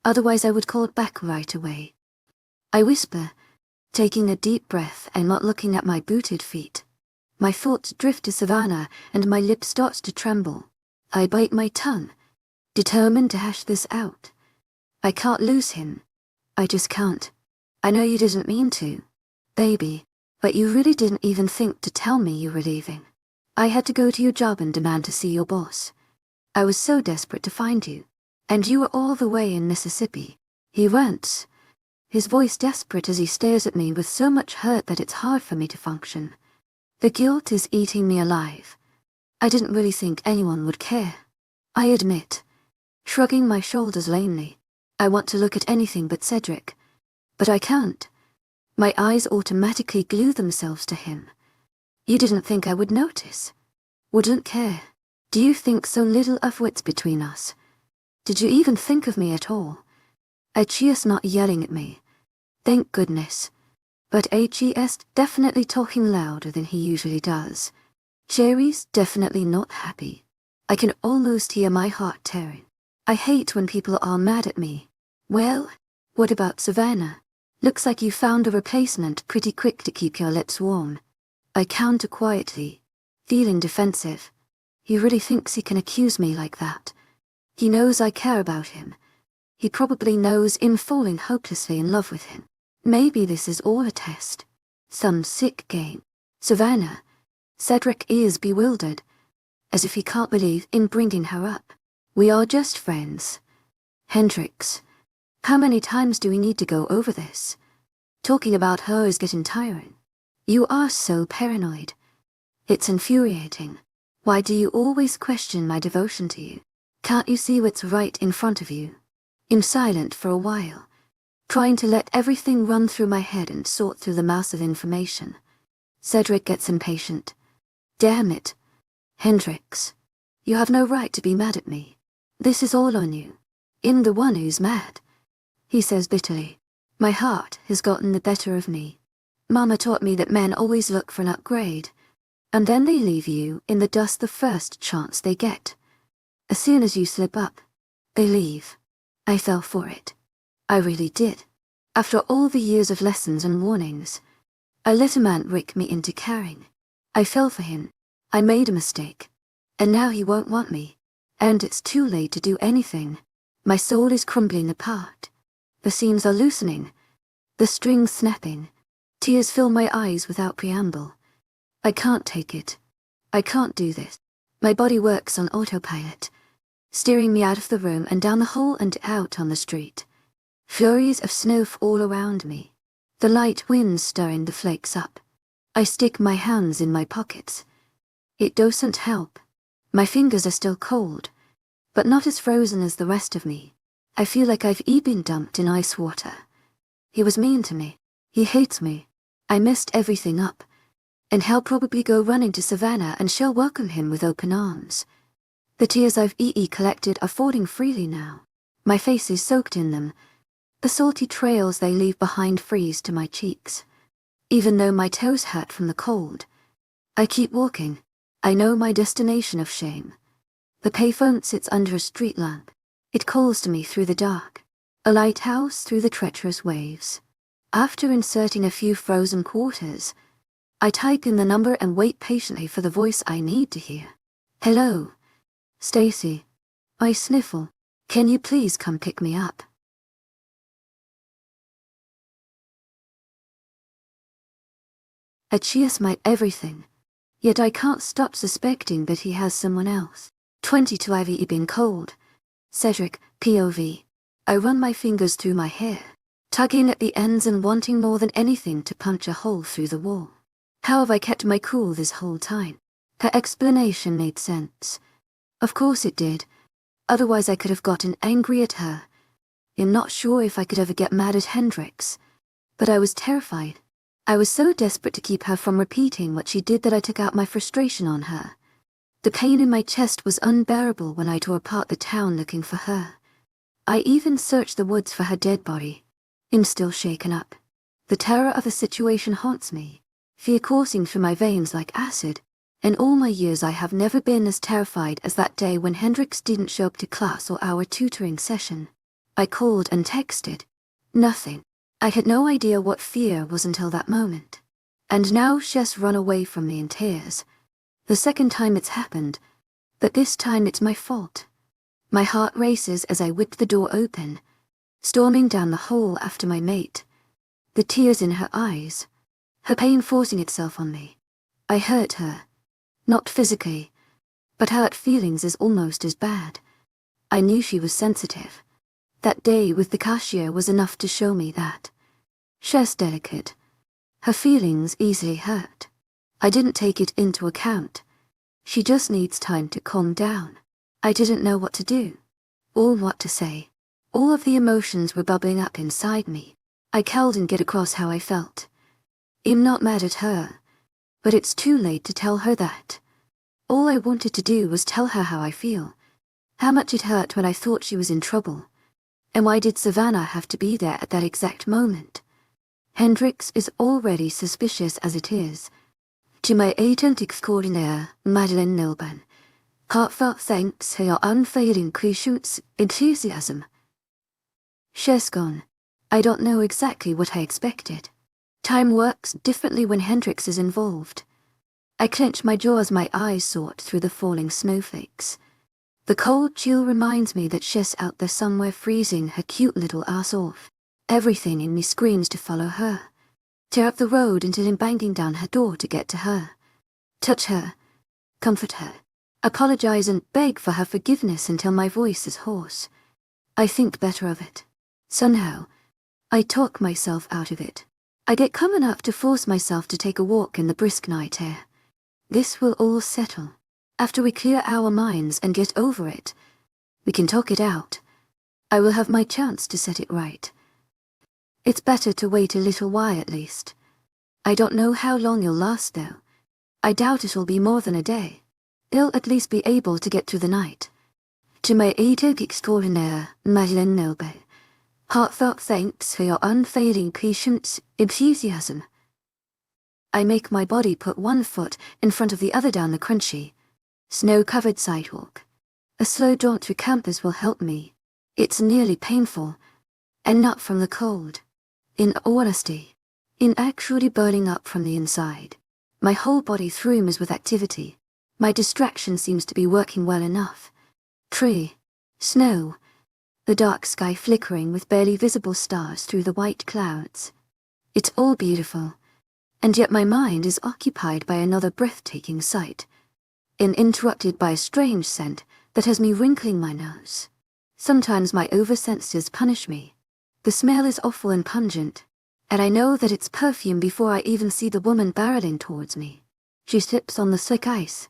Otherwise I would call back right away. I whisper, taking a deep breath and not looking at my booted feet. My thoughts drift to Savannah and my lip starts to tremble. I bite my tongue, determined to hash this out. I can't lose him. I just can't. I know you didn't mean to, baby, but you really didn't even think to tell me you were leaving. I had to go to your job and demand to see your boss. I was so desperate to find you. And you were all the way in Mississippi. He rants, his voice desperate as he stares at me with so much hurt that it's hard for me to function. The guilt is eating me alive. I didn't really think anyone would care. I admit, shrugging my shoulders lamely. I want to look at anything but Cedric, but I can't. My eyes automatically glue themselves to him. You didn't think I would notice? Wouldn't care? Do you think so little of what's between us? Did you even think of me at all? 𝐿𝐲𝐻 not yelling at me. Thank goodness. But 𝐿𝐲𝐻's definitely talking louder than he usually does. Cherry's definitely not happy. I can almost hear my heart tearing. I hate when people are mad at me. Well, what about Savannah? Looks like you found a replacement pretty quick to keep your lips warm. I counter quietly, feeling defensive. He really thinks he can accuse me like that. He knows I care about him. He probably knows I'm falling hopelessly in love with him. Maybe this is all a test. Some sick game. Savannah. Cedric is bewildered, as if he can't believe I'm bringing her up. We are just friends. Hendrix. How many times do we need to go over this? Talking about her is getting tiring. You are so paranoid. It's infuriating. Why do you always question my devotion to you? Can't you see what's right in front of you? I'm silent for a while, trying to let everything run through my head and sort through the mass of information. Cedric gets impatient. Damn it. Hendrix, you have no right to be mad at me. This is all on you. I'm the one who's mad. He says bitterly. My heart has gotten the better of me. Mama taught me that men always look for an upgrade, and then they leave you in the dust the first chance they get. As soon as you slip up, they leave. I fell for it. I really did. After all the years of lessons and warnings, I let a man trick me into caring. I fell for him. I made a mistake. And now he won't want me. And it's too late to do anything. My soul is crumbling apart. The seams are loosening. The strings snapping. Tears fill my eyes without preamble. I can't take it. I can't do this. My body works on autopilot, steering me out of the room and down the hall and out on the street. Flurries of snow all around me. The light winds stirring the flakes up. I stick my hands in my pockets. It doesn't help. My fingers are still cold, but not as frozen as the rest of me. I feel like I've been dumped in ice water. He was mean to me. He hates me. I messed everything up. And he'll probably go running to Savannah and she'll welcome him with open arms. The tears I've collected are falling freely now. My face is soaked in them. The salty trails they leave behind freeze to my cheeks. Even though my toes hurt from the cold, I keep walking. I know my destination of shame. The payphone sits under a street lamp. It calls to me through the dark. A lighthouse through the treacherous waves. After inserting a few frozen quarters, I type in the number and wait patiently for the voice I need to hear. Hello, Stacy. I sniffle. Can you please come pick me up? 𝐿𝐤𝐧𝐠 my everything, yet I can't stop suspecting that he has someone else. 22 I've been cold. Cedric, POV. I run my fingers through my hair, tugging at the ends and wanting more than anything to punch a hole through the wall. How have I kept my cool this whole time? Her explanation made sense. Of course it did. Otherwise I could have gotten angry at her. I'm not sure if I could ever get mad at Hendrix, but I was terrified. I was so desperate to keep her from repeating what she did that I took out my frustration on her. The pain in my chest was unbearable when I tore apart the town looking for her. I even searched the woods for her dead body. I'm still shaken up. The terror of the situation haunts me, fear coursing through my veins like acid. In all my years I have never been as terrified as that day when Hendrix didn't show up to class or our tutoring session. I called and texted. Nothing. I had no idea what fear was until that moment. And now she's run away from me in tears. The second time it's happened, but this time it's my fault. My heart races as I whip the door open, storming down the hall after my mate. The tears in her eyes, her pain forcing itself on me. I hurt her. Not physically, but hurt feelings is almost as bad. I knew she was sensitive. That day with the cashier was enough to show me that. She's delicate. Her feelings easily hurt. I didn't take it into account. She just needs time to calm down. I didn't know what to do, or what to say. All of the emotions were bubbling up inside me. I couldn't get across how I felt. I'm not mad at her, but it's too late to tell her that. All I wanted to do was tell her how I feel, how much it hurt when I thought she was in trouble, and why did Savannah have to be there at that exact moment? Hendrix is already suspicious as it is. To my agent extraordinaire, Madeline Nilban, heartfelt thanks for your unfailing patience, enthusiasm. She's gone. I don't know exactly what I expected. Time works differently when Hendrix is involved. I clench my jaw as my eyes sort through the falling snowflakes. The cold chill reminds me that she's out there somewhere freezing her cute little ass off. Everything in me screams to follow her. Tear up the road until I'm banging down her door to get to her. Touch her. Comfort her. Apologize and beg for her forgiveness until my voice is hoarse. I think better of it. Somehow, I talk myself out of it. I get calm enough to force myself to take a walk in the brisk night air. This will all settle. After we clear our minds and get over it, we can talk it out. I will have my chance to set it right. It's better to wait a little while at least. I don't know how long you'll last though. I doubt it'll be more than a day. They'll at least be able to get through the night. To my agent extraordinaire, Madeline Nilban, heartfelt thanks for your unfailing patience, enthusiasm. I make my body put one foot in front of the other down the crunchy, snow-covered sidewalk. A slow jaunt through campus will help me. It's nearly painful, and not from the cold. In honesty, in actually burning up from the inside. My whole body thrums with activity. My distraction seems to be working well enough. Tree, snow, the dark sky flickering with barely visible stars through the white clouds. It's all beautiful, and yet my mind is occupied by another breathtaking sight, and interrupted by a strange scent that has me wrinkling my nose. Sometimes my oversenses punish me. The smell is awful and pungent, and I know that it's perfume before I even see the woman barreling towards me. She slips on the slick ice,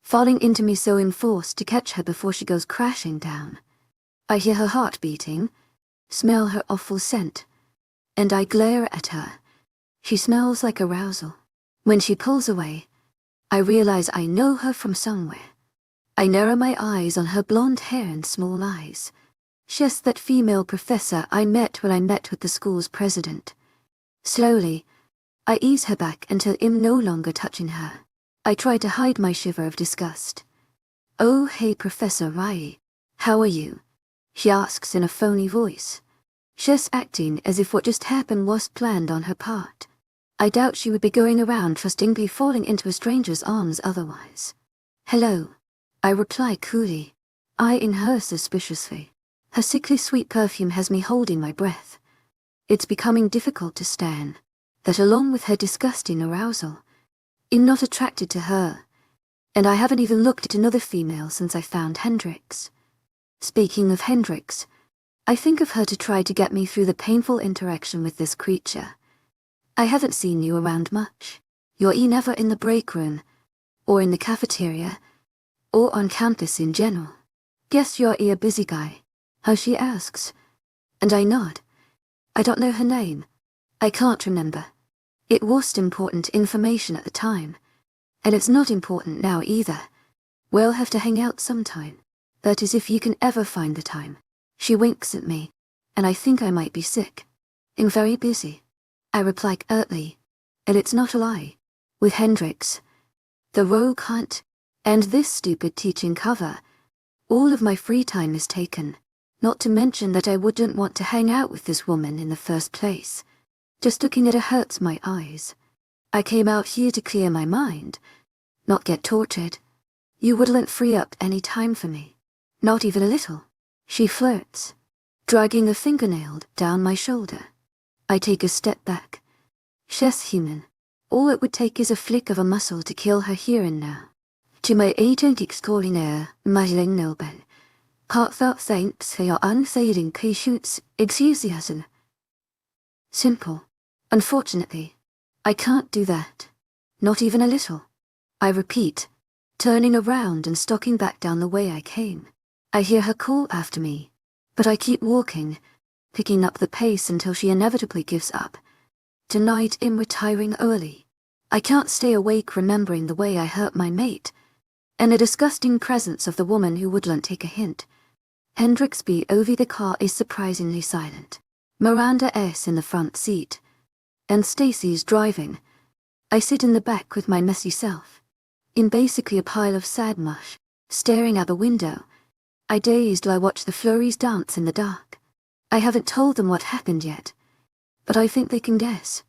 falling into me so I'm forced to catch her before she goes crashing down. I hear her heart beating, smell her awful scent, and I glare at her. She smells like arousal. When she pulls away, I realize I know her from somewhere. I narrow my eyes on her blonde hair and small eyes. She's that female professor I met when I met with the school's president. Slowly, I ease her back until I'm no longer touching her. I try to hide my shiver of disgust. "Oh, hey, Professor Rai. How are you?" she asks in a phony voice. She's acting as if what just happened was planned on her part. I doubt she would be going around trusting me falling into a stranger's arms otherwise. "Hello," I reply coolly, eyeing her suspiciously. Her sickly sweet perfume has me holding my breath. It's becoming difficult to stand that along with her disgusting arousal, I'm not attracted to her, and I haven't even looked at another female since I found Hendrix. Speaking of Hendrix, I think of her to try to get me through the painful interaction with this creature. "I haven't seen you around much. You're never in the break room, or in the cafeteria, or on campus in general. Guess you're a busy guy," how she asks. And I nod. I don't know her name. I can't remember. It wasn't important information at the time, and it's not important now either. We'll have to hang out sometime. That is, if you can ever find the time. She winks at me, and I think I might be sick. "I'm very busy," I reply curtly, and it's not a lie. With Hendrix, the rogue hunt, and this stupid teaching cover, all of my free time is taken, not to mention that I wouldn't want to hang out with this woman in the first place. Just looking at her hurts my eyes. I came out here to clear my mind, not get tortured. You wouldn't free up any time for me. Not even a little. She flirts, dragging a fingernail down my shoulder. I take a step back. She's human. All it would take is a flick of a muscle to kill her here and now. 𝐊𝐢𝐳𝐷𝐞𝐝 𝐊𝐢𝐳𝐷𝐞𝐫 Heartfelt thanks for your unfailing patience, 𝐿𝐢𝐳𝐷𝐞𝐵. Simple. Unfortunately, I can't do that. Not even a little. I repeat, turning around and stalking back down the way I came. I hear her call after me, but I keep walking, picking up the pace until she inevitably gives up. Tonight I'm retiring early. I can't stay awake remembering the way I hurt my mate, and the disgusting presence of the woman who wouldn't take a hint. Hendrix over the car is surprisingly silent. Miranda S in the front seat, and Stacy's driving. I sit in the back with my messy self, in basically a pile of sad mush, staring out the window. I dazedly watch the flurries dance in the dark. I haven't told them what happened yet, but I think they can guess.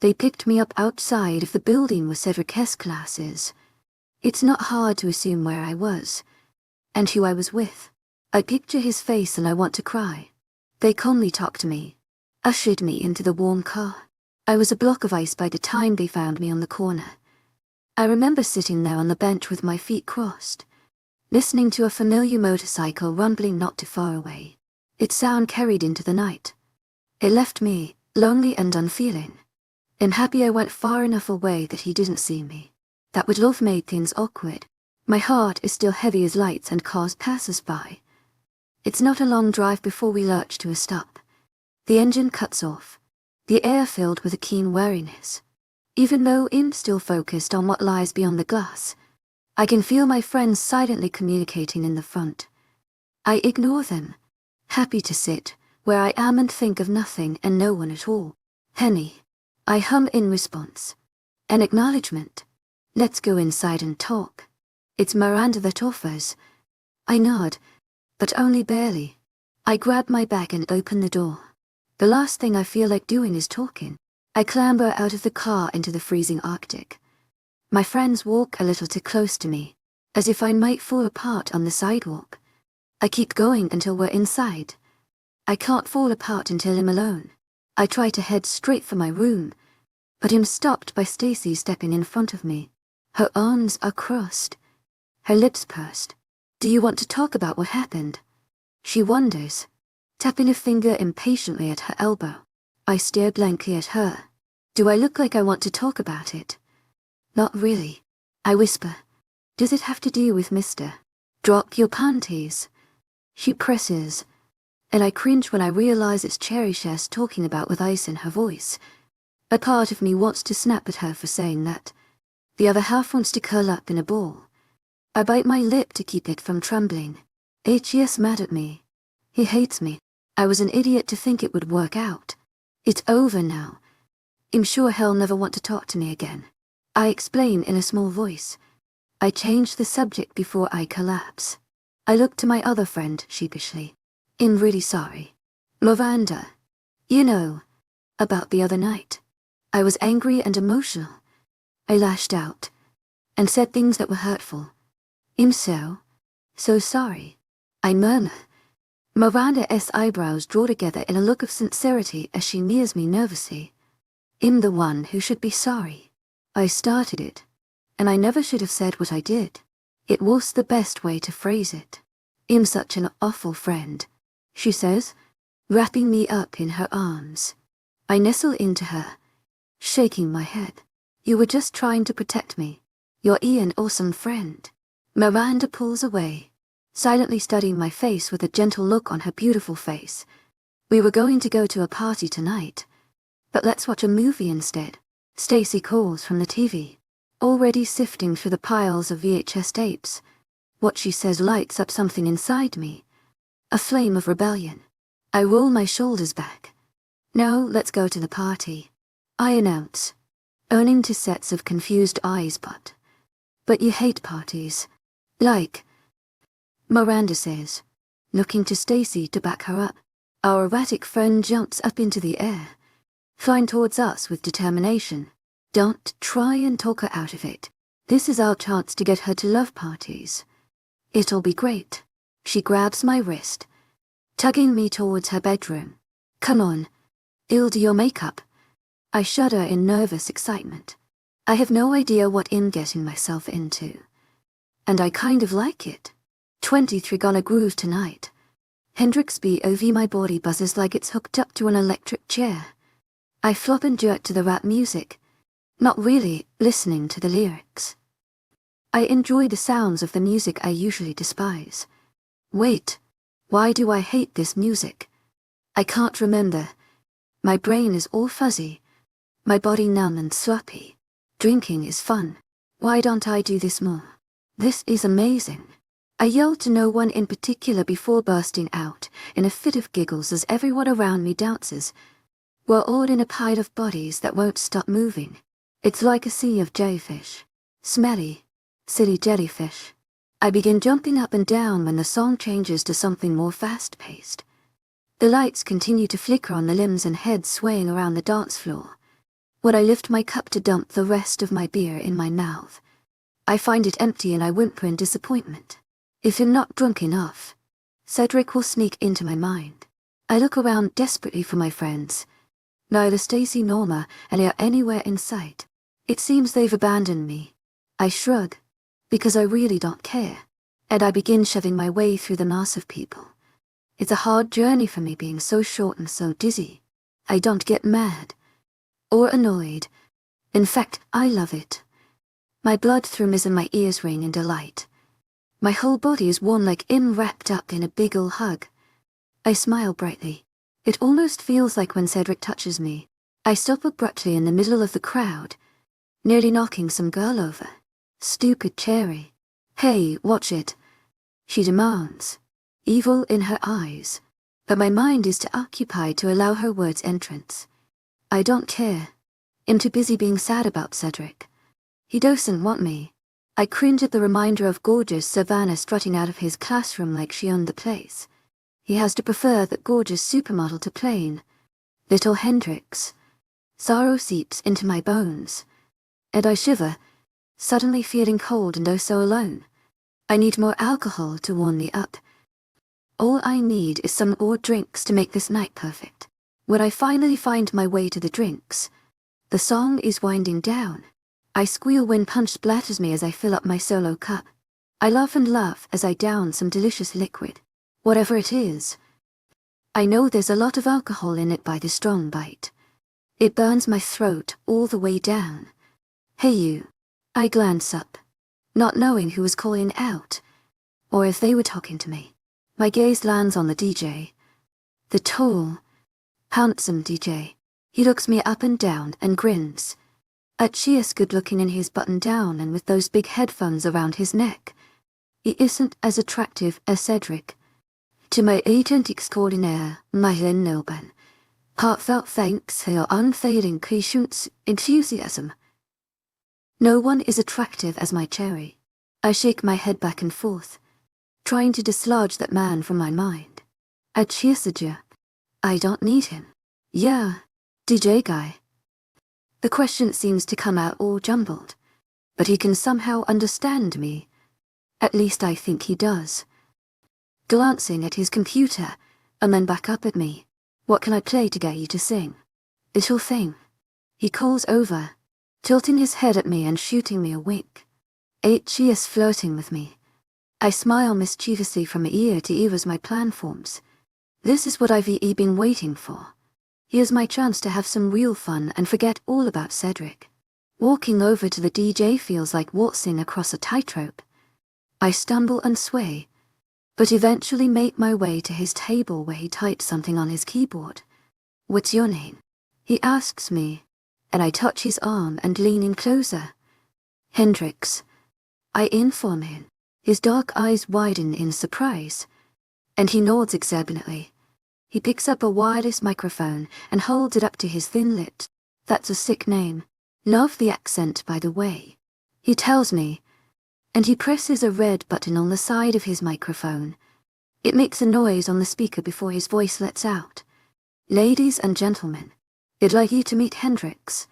They picked me up outside of the building where Cedric's class is. It's not hard to assume where I was, and who I was with. I picture his face and I want to cry. They calmly talked to me, ushered me into the warm car. I was a block of ice by the time they found me on the corner. I remember sitting there on the bench with my feet crossed, listening to a familiar motorcycle rumbling not too far away. Its sound carried into the night. It left me, lonely and unfeeling. I'm happy I went far enough away that he didn't see me. That would have made things awkward. My heart is still heavy as lights and cars pass us by. It's not a long drive before we lurch to a stop. The engine cuts off, the air filled with a keen wariness. Even though I'm still focused on what lies beyond the glass, I can feel my friends silently communicating in the front. I ignore them, happy to sit where I am and think of nothing and no one at all. "Henny," I hum in response. An acknowledgement. "Let's go inside and talk." It's Miranda that offers. I nod, but only barely. I grab my bag and open the door. The last thing I feel like doing is talking. I clamber out of the car into the freezing Arctic. My friends walk a little too close to me, as if I might fall apart on the sidewalk. I keep going until we're inside. I can't fall apart until I'm alone. I try to head straight for my room, but I'm stopped by Stacy stepping in front of me. Her arms are crossed, her lips pursed. "Do you want to talk about what happened?" She wonders, tapping a finger impatiently at her elbow. I stare blankly at her. Do I look like I want to talk about it? Not really. I whisper. "Does it have to do with Mr. Drop your panties?" She presses, and I cringe when I realize it's cherished talking about with ice in her voice. A part of me wants to snap at her for saying that. The other half wants to curl up in a ball. I bite my lip to keep it from trembling. 𝐻𝐸's mad at me. He hates me. I was an idiot to think it would work out. It's over now. I'm sure he'll never want to talk to me again. I explain in a small voice. I change the subject before I collapse. I look to my other friend sheepishly. I'm really sorry. Miranda. You know, about the other night. I was angry and emotional. I lashed out and said things that were hurtful. I'm so sorry. I murmur. Miranda's eyebrows draw together in a look of sincerity as she nears me nervously. I'm the one who should be sorry. I started it, and I never should have said what I did. It was the best way to phrase it. I'm such an awful friend, she says, wrapping me up in her arms. I nestle into her, shaking my head. You were just trying to protect me. You're an awesome friend. Miranda pulls away, silently studying my face with a gentle look on her beautiful face. We were going to go to a party tonight, but let's watch a movie instead. Stacy calls from the TV, already sifting through the piles of VHS tapes. What she says lights up something inside me, a flame of rebellion. I roll my shoulders back. No, let's go to the party, I announce, owning to sets of confused eyes. But you hate parties. Like, Miranda says, looking to Stacy to back her up. Our erratic friend jumps up into the air, flying towards us with determination. Don't try and talk her out of it. This is our chance to get her to love parties. It'll be great. She grabs my wrist, tugging me towards her bedroom. Come on, 𝐊𝐢𝐬𝐩𝐿 do your makeup. I shudder in nervous excitement. I have no idea what I'm getting myself into. And I kind of like it. 23 gonna groove tonight. Hendrix BOV, my body buzzes like it's hooked up to an electric chair. I flop and jerk to the rap music, not really listening to the lyrics. I enjoy the sounds of the music I usually despise. Wait, why do I hate this music? I can't remember. My brain is all fuzzy, my body numb and sloppy. Drinking is fun. Why don't I do this more? This is amazing. I yell to no one in particular before bursting out in a fit of giggles as everyone around me dances. We're all in a pile of bodies that won't stop moving. It's like a sea of jellyfish. Smelly, silly jellyfish. I begin jumping up and down when the song changes to something more fast-paced. The lights continue to flicker on the limbs and heads swaying around the dance floor. When I lift my cup to dump the rest of my beer in my mouth, I find it empty and I whimper in disappointment. If I'm not drunk enough, Cedric will sneak into my mind. I look around desperately for my friends. Neither Stacy nor Ma are anywhere in sight. It seems they've abandoned me. I shrug, because I really don't care, and I begin shoving my way through the mass of people. It's a hard journey for me being so short and so dizzy. I don't get mad or annoyed. In fact, I love it. My blood thrums and my ears ring in delight. My whole body is warm like I'm wrapped up in a big ol' hug. I smile brightly. It almost feels like when Cedric touches me. I stop abruptly in the middle of the crowd, nearly knocking some girl over. Stupid Cherry. Hey, watch it, she demands, evil in her eyes. But my mind is too occupied to allow her words entrance. I don't care. I'm too busy being sad about Cedric. He doesn't want me. I cringe at the reminder of gorgeous Savannah strutting out of his classroom like she owned the place. He has to prefer that gorgeous supermodel to plain little Hendrix. Sorrow seeps into my bones, and I shiver, suddenly feeling cold and oh so alone. I need more alcohol to warm me up. All I need is some more drinks to make this night perfect. When I finally find my way to the drinks, the song is winding down. I squeal when punch splatters me as I fill up my solo cup. I laugh and laugh as I down some delicious liquid, whatever it is. I know there's a lot of alcohol in it by the strong bite. It burns my throat all the way down. Hey you. I glance up, not knowing who was calling out, or if they were talking to me. My gaze lands on the DJ. The tall, handsome DJ. He looks me up and down and grins. 𝐊𝐢𝐬𝐧𝐰 good looking in his button down and with those big headphones around his neck. He isn't as attractive as Cedric. To my 𝐊𝐢𝐧𝐼𝐻 calling my 𝐊𝐢𝐬𝐪 Heartfelt thanks for your unfailing patience, enthusiasm. No one is attractive as my cherry. I shake my head back and forth, trying to dislodge that man from my mind. 𝐊𝐲𝐬𝐷𝐞𝐝. I don't need him. Yeah, DJ guy. The question seems to come out all jumbled, but he can somehow understand me. At least I think he does. Glancing at his computer, and then back up at me. What can I play to get you to sing? Little thing. He calls over, tilting his head at me and shooting me a wink. 𝐿𝐲 is flirting with me. I smile mischievously from ear to ear as my plan forms. This is what I've been waiting for. Here's my chance to have some real fun and forget all about Cedric. Walking over to the DJ feels like waltzing across a tightrope. I stumble and sway, but eventually make my way to his table where he types something on his keyboard. What's your name? He asks me, and I touch his arm and lean in closer. Hendrix. I inform him. His dark eyes widen in surprise, and he nods exuberantly. He picks up a wireless microphone and holds it up to his thin lips. That's a sick name. Love the accent, by the way. He tells me, and he presses a red button on the side of his microphone. It makes a noise on the speaker before his voice lets out. Ladies and gentlemen, I'd like you to meet Hendrix.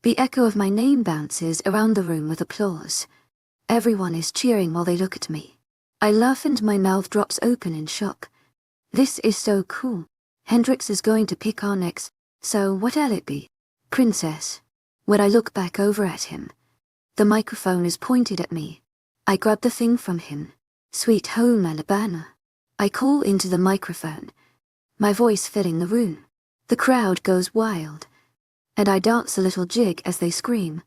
The echo of my name bounces around the room with applause. Everyone is cheering while they look at me. I laugh and my mouth drops open in shock. This is so cool. Hendrix is going to pick our next, so what'll it be? Princess. When I look back over at him, the microphone is pointed at me. I grab the thing from him. Sweet Home Alabama. I call into the microphone, my voice filling the room. The crowd goes wild, and I dance a little jig as they scream.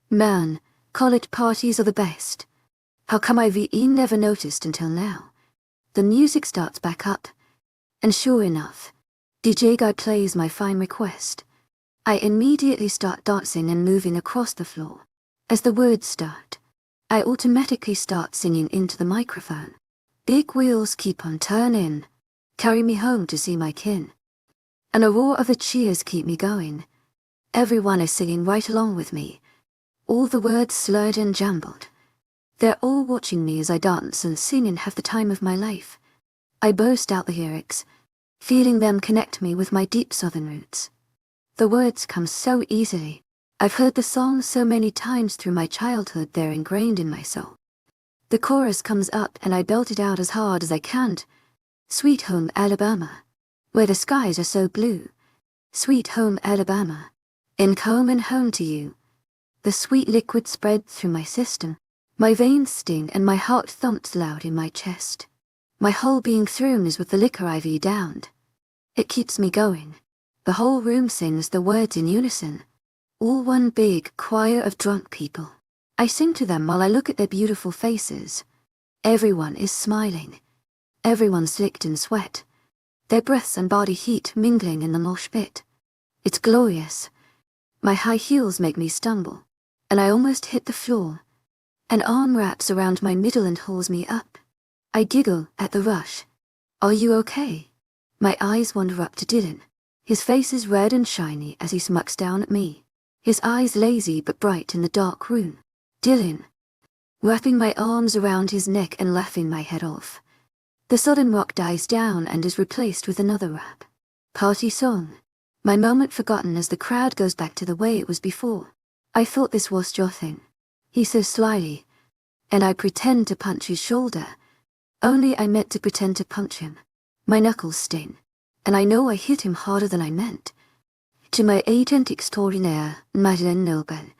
Man, college parties are the best. How come I've never noticed until now? The music starts back up, and sure enough, DJ guy plays my fine request. I immediately start dancing and moving across the floor. As the words start, I automatically start singing into the microphone. Big wheels keep on turning, carry me home to see my kin. And a roar of the cheers keep me going. Everyone is singing right along with me, all the words slurred and jumbled. They're all watching me as I dance and sing and have the time of my life. I burst out the lyrics, feeling them connect me with my deep southern roots. The words come so easily. I've heard the song so many times through my childhood, they're ingrained in my soul. The chorus comes up and I belt it out as hard as I can. Sweet Home Alabama, where the skies are so blue. Sweet Home Alabama, in home and home to you. The sweet liquid spread through my system. My veins sting and my heart thumps loud in my chest. My whole being thrown is with the liquor I've downed. It keeps me going. The whole room sings the words in unison. All one big choir of drunk people. I sing to them while I look at their beautiful faces. Everyone is smiling. Everyone slicked in sweat. Their breaths and body heat mingling in the mosh pit. It's glorious. My high heels make me stumble, and I almost hit the floor. An arm wraps around my middle and holds me up. I giggle at the rush. Are you okay? My eyes wander up to Dylan. His face is red and shiny as he smirks down at me. His eyes lazy but bright in the dark room. Dylan. Wrapping my arms around his neck and laughing my head off. The sudden rock dies down and is replaced with another rap. Party song. My moment forgotten as the crowd goes back to the way it was before. I thought this was your thing, he says slyly, and I pretend to punch his shoulder. Only I meant to pretend to punch him. My knuckles sting, and I know I hit him harder than I meant. 𝐿𝐲𝐻𝐸 𝐑𝐞𝐝𝐬.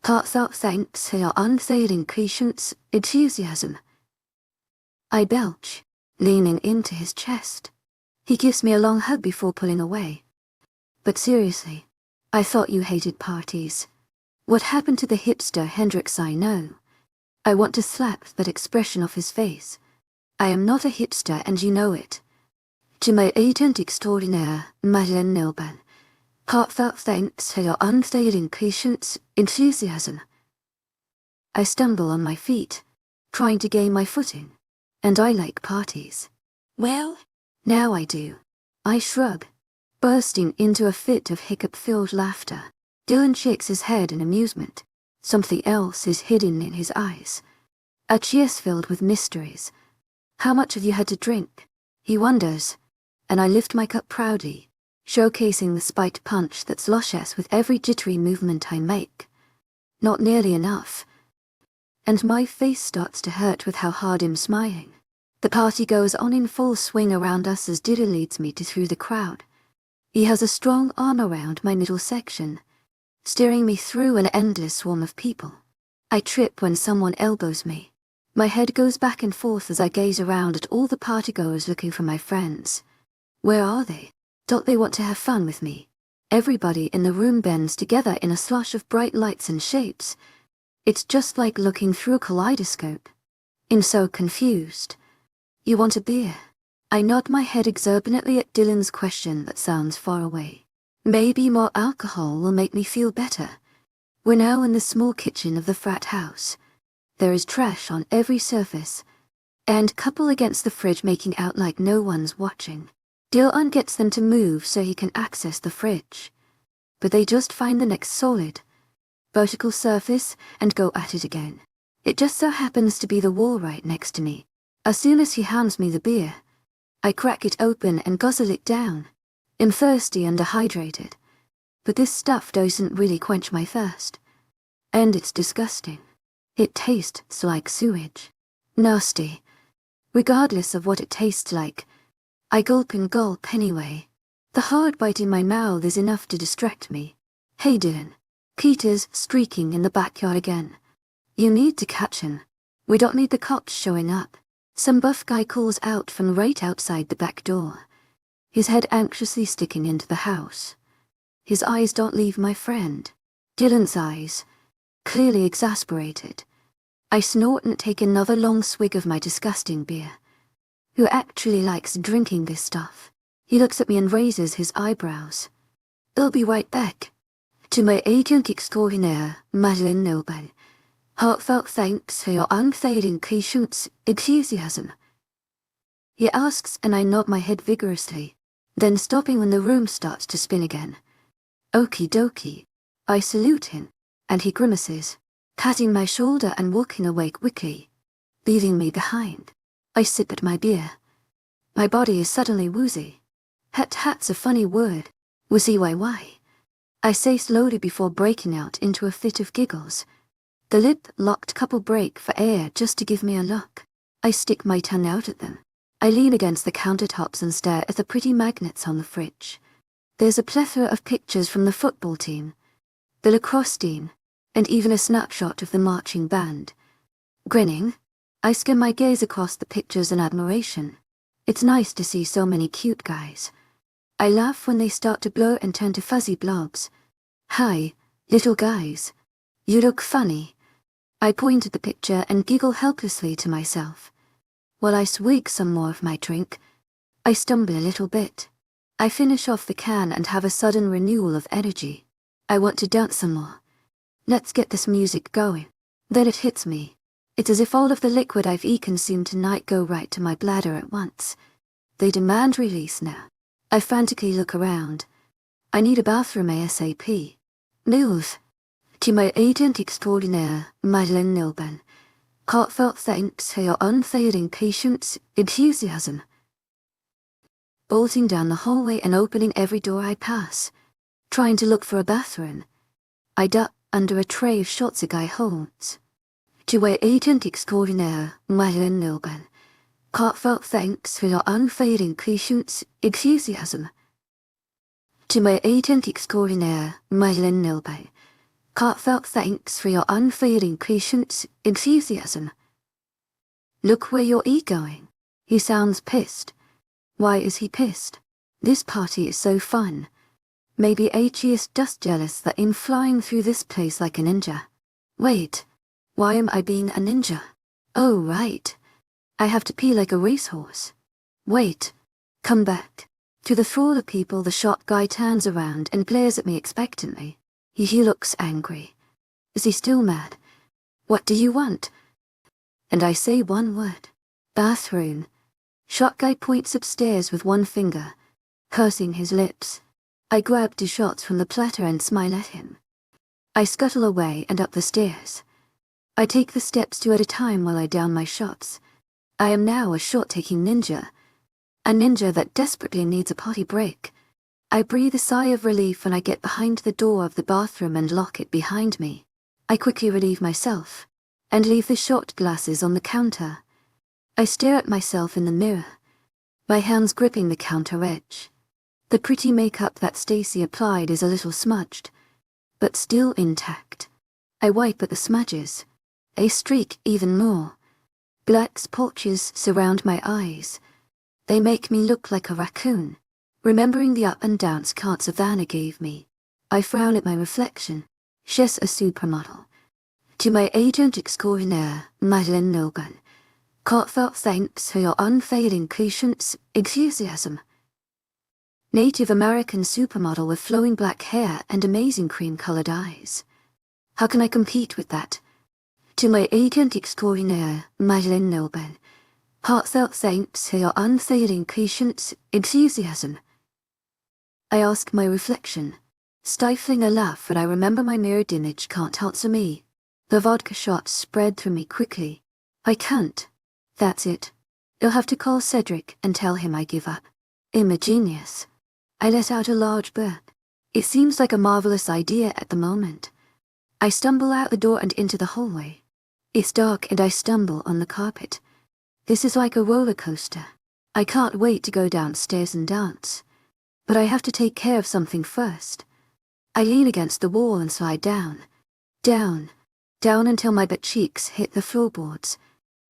Heartfelt thanks for your unfailing patience, enthusiasm. I belch, leaning into his chest. He gives me a long hug before pulling away. But seriously, I thought you hated parties. What happened to the hipster Hendrix I know? I want to slap that expression off his face. I am not a hipster and you know it. 𝐿𝐲𝐻𝐸 𝐑𝐞𝐝𝐬. Heartfelt thanks for your unfailing patience, enthusiasm. I stumble on my feet, trying to gain my footing, and I like parties. Well, now I do. I shrug. Bursting into a fit of hiccup-filled laughter, Dylan shakes his head in amusement. Something else is hidden in his eyes. A chest filled with mysteries. How much have you had to drink? He wonders, and I lift my cup proudly, showcasing the spiked punch that sloshes with every jittery movement I make. Not nearly enough. And my face starts to hurt with how hard I'm smiling. The party goes on in full swing around us as Dylan leads me through the crowd. He has a strong arm around my middle section, steering me through an endless swarm of people. I trip when someone elbows me. My head goes back and forth as I gaze around at all the partygoers looking for my friends. Where are they? Don't they want to have fun with me? Everybody in the room bends together in a slosh of bright lights and shapes. It's just like looking through a kaleidoscope. I'm so confused. You want a beer? I nod my head exuberantly at Dylan's question that sounds far away. Maybe more alcohol will make me feel better. We're now in the small kitchen of the frat house. There is trash on every surface, and couple against the fridge making out like no one's watching. Dylan gets them to move so he can access the fridge. But they just find the next solid, vertical surface and go at it again. It just so happens to be the wall right next to me. As soon as he hands me the beer, I crack it open and guzzle it down. I'm thirsty and dehydrated, but this stuff doesn't really quench my thirst. And it's disgusting. It tastes like sewage. Nasty. Regardless of what it tastes like, I gulp and gulp anyway. The hard bite in my mouth is enough to distract me. Hey Dylan. Peter's streaking in the backyard again. You need to catch him. We don't need the cops showing up. Some buff guy calls out from right outside the back door, his head anxiously sticking into the house. His eyes don't leave my friend. Dylan's eyes, clearly exasperated. I snort and take another long swig of my disgusting beer. Who actually likes drinking this stuff? He looks at me and raises his eyebrows. I'll be right back. 𝐸𝐴𝐺𝐸𝐬 𝐷𝐿𝐻. Heartfelt thanks for your unfailing patience, enthusiasm. He asks and I nod my head vigorously, then stopping when the room starts to spin again. Okie dokie. I salute him, and he grimaces, patting my shoulder and walking away quickly, leaving me behind. I sip at my beer. My body is suddenly woozy. Hat's a funny word. Woozy. I say slowly before breaking out into a fit of giggles. The lip-locked couple break for air just to give me a look. I stick my tongue out at them. I lean against the countertops and stare at the pretty magnets on the fridge. There's a plethora of pictures from the football team, the lacrosse team, and even a snapshot of the marching band. Grinning, I skim my gaze across the pictures in admiration. It's nice to see so many cute guys. I laugh when they start to blur and turn to fuzzy blobs. Hi, little guys. You look funny. I point at the picture and giggle helplessly to myself. While I swig some more of my drink, I stumble a little bit. I finish off the can and have a sudden renewal of energy. I want to dance some more. Let's get this music going. Then it hits me. It's as if all of the liquid I've consumed tonight go right to my bladder at once. They demand release now. I frantically look around. I need a bathroom ASAP. Move. 𝐸𝐴𝐺𝐸𝐬 𝐷𝐿𝐻. Heartfelt thanks for your unfailing patience, enthusiasm. Bolting down the hallway and opening every door I pass, trying to look for a bathroom. I duck under a tray of shots the guy holds. 𝐸𝐴𝐺𝐸𝐬 𝐷𝐿𝐻. Heartfelt thanks for your unfailing patience, enthusiasm. 𝐸𝐴𝐺𝐸𝐬 𝐷𝐿𝐻. Heartfelt thanks for your unfailing patience, enthusiasm. Look where you're going. He sounds pissed. Why is he pissed? This party is so fun. Maybe H is just jealous that I'm flying through this place like a ninja. Wait, why am I being a ninja? Oh right. I have to pee like a racehorse. Wait, come back. To the thrall of people, the shot guy turns around and glares at me expectantly. He looks angry. Is he still mad? What do you want? And I say one word. Bathroom. Shot guy points upstairs with one finger, pursing his lips. I grab 2 shots from the platter and smile at him. I scuttle away and up the stairs. I take the steps 2 at a time while I down my shots. I am now a shot-taking ninja. A ninja that desperately needs a potty break. I breathe a sigh of relief when I get behind the door of the bathroom and lock it behind me. I quickly relieve myself and leave the shot glasses on the counter. I stare at myself in the mirror, my hands gripping the counter edge. The pretty makeup that Stacy applied is a little smudged, but still intact. I wipe at the smudges. They streak even more. Black splotches surround my eyes. They make me look like a raccoon. Remembering the up and downs 𝐊𝐲𝐬𝐷 gave me, I frown at my reflection. She's a supermodel. To 𝐿𝐸𝐵𝐷𝐸𝐷 𝐂𝐵𝐻𝐻𝐿 unfailing patience, enthusiasm. Native American supermodel with flowing black hair and amazing cream-colored eyes. How can I compete with that? To 𝐿𝐸𝐵𝐷𝐸𝐷 unfailing patience, enthusiasm. I ask my reflection, stifling a laugh when I remember my mirrored image can't answer me. The vodka shots spread through me quickly. I can't. That's it. You'll have to call Cedric and tell him I give up. I'm a genius. I let out a large burp. It seems like a marvelous idea at the moment. I stumble out the door and into the hallway. It's dark and I stumble on the carpet. This is like a roller coaster. I can't wait to go downstairs and dance. But I have to take care of something first. I lean against the wall and slide down. Down. Down until my butt cheeks hit the floorboards.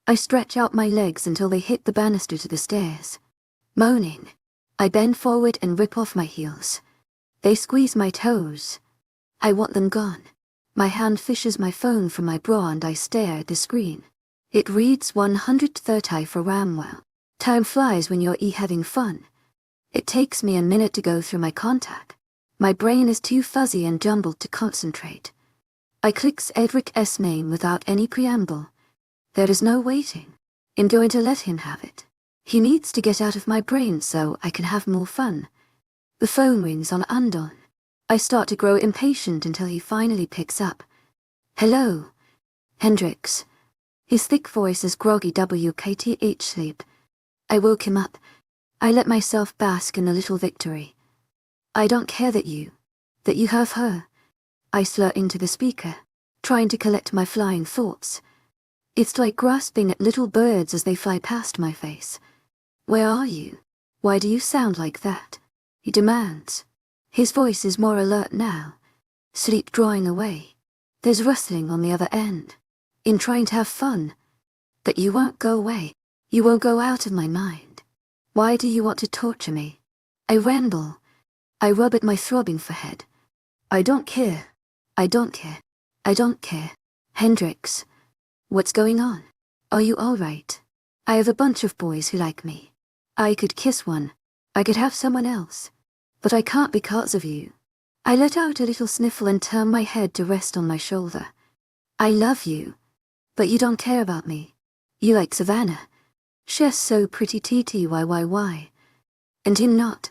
I stretch out my legs until they hit the banister to the stairs. Moaning, I bend forward and rip off my heels. They squeeze my toes. I want them gone. My hand fishes my phone from my bra and I stare at the screen. It reads 130 for 𝐊𝐸𝐵. Time flies when you're having fun. It takes me a minute to go through my contact. My brain is too fuzzy and jumbled to concentrate. I click Cedric's name without any preamble. There is no waiting. I'm going to let him have it. He needs to get out of my brain so I can have more fun. The phone rings on and on. I start to grow impatient until he finally picks up. Hello. Hendrix. His thick voice is groggy WKTH sleep. I woke him up. I let myself bask in a little victory. I don't care that you have her. I slur into the speaker, trying to collect my flying thoughts. It's like grasping at little birds as they fly past my face. Where are you? Why do you sound like that? He demands. His voice is more alert now. Sleep drawing away. There's rustling on the other end. In trying to have fun. But you won't go away. You won't go out of my mind. Why do you want to torture me? I ramble. I rub at my throbbing forehead. I don't care. I don't care. I don't care. Hendrix. What's going on? Are you alright? I have a bunch of boys who like me. I could kiss one. I could have someone else. But I can't because of you. I let out a little sniffle and turn my head to rest on my shoulder. I love you. But you don't care about me. You like Savannah. She's so pretty TTYYY. And him not.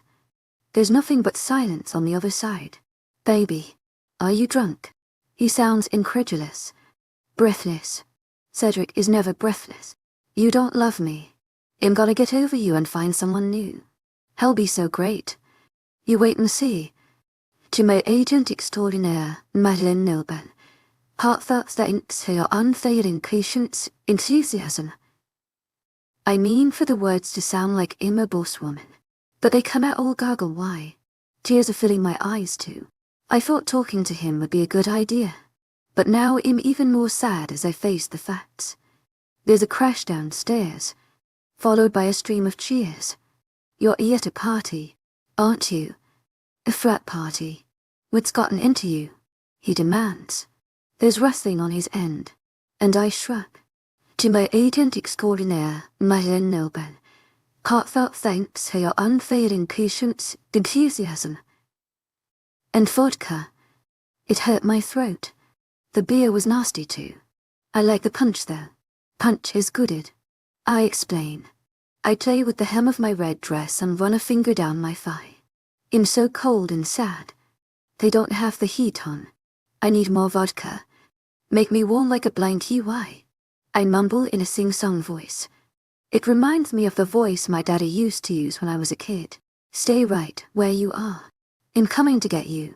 There's nothing but silence on the other side. Baby, are you drunk? He sounds incredulous. Breathless. Cedric is never breathless. You don't love me. I'm gonna get over you and find someone new. Hell be so great. You wait and see. To my agent extraordinaire, Madeline Nilban. Heartfelt thanks for your unfailing patience, enthusiasm. I mean for the words to sound like I'm a boss woman. But they come out all goggle why. Tears are filling my eyes too. I thought talking to him would be a good idea. But now I'm even more sad as I face the facts. There's a crash downstairs, followed by a stream of cheers. You're at a party, aren't you? A frat party. What's gotten into you? He demands. There's rustling on his end, and I shrug. To my agent extraordinaire, Madeline Nilban. Heartfelt thanks for your unfailing patience, enthusiasm. And vodka. It hurt my throat. The beer was nasty too. I like the punch though. Punch is gooded. I explain. I play with the hem of my red dress and run a finger down my thigh. I'm so cold and sad. They don't have the heat on. I need more vodka. Make me warm like a blankie, why? I mumble in a sing-song voice. It reminds me of the voice my daddy used to use when I was a kid. Stay right where you are. I'm coming to get you.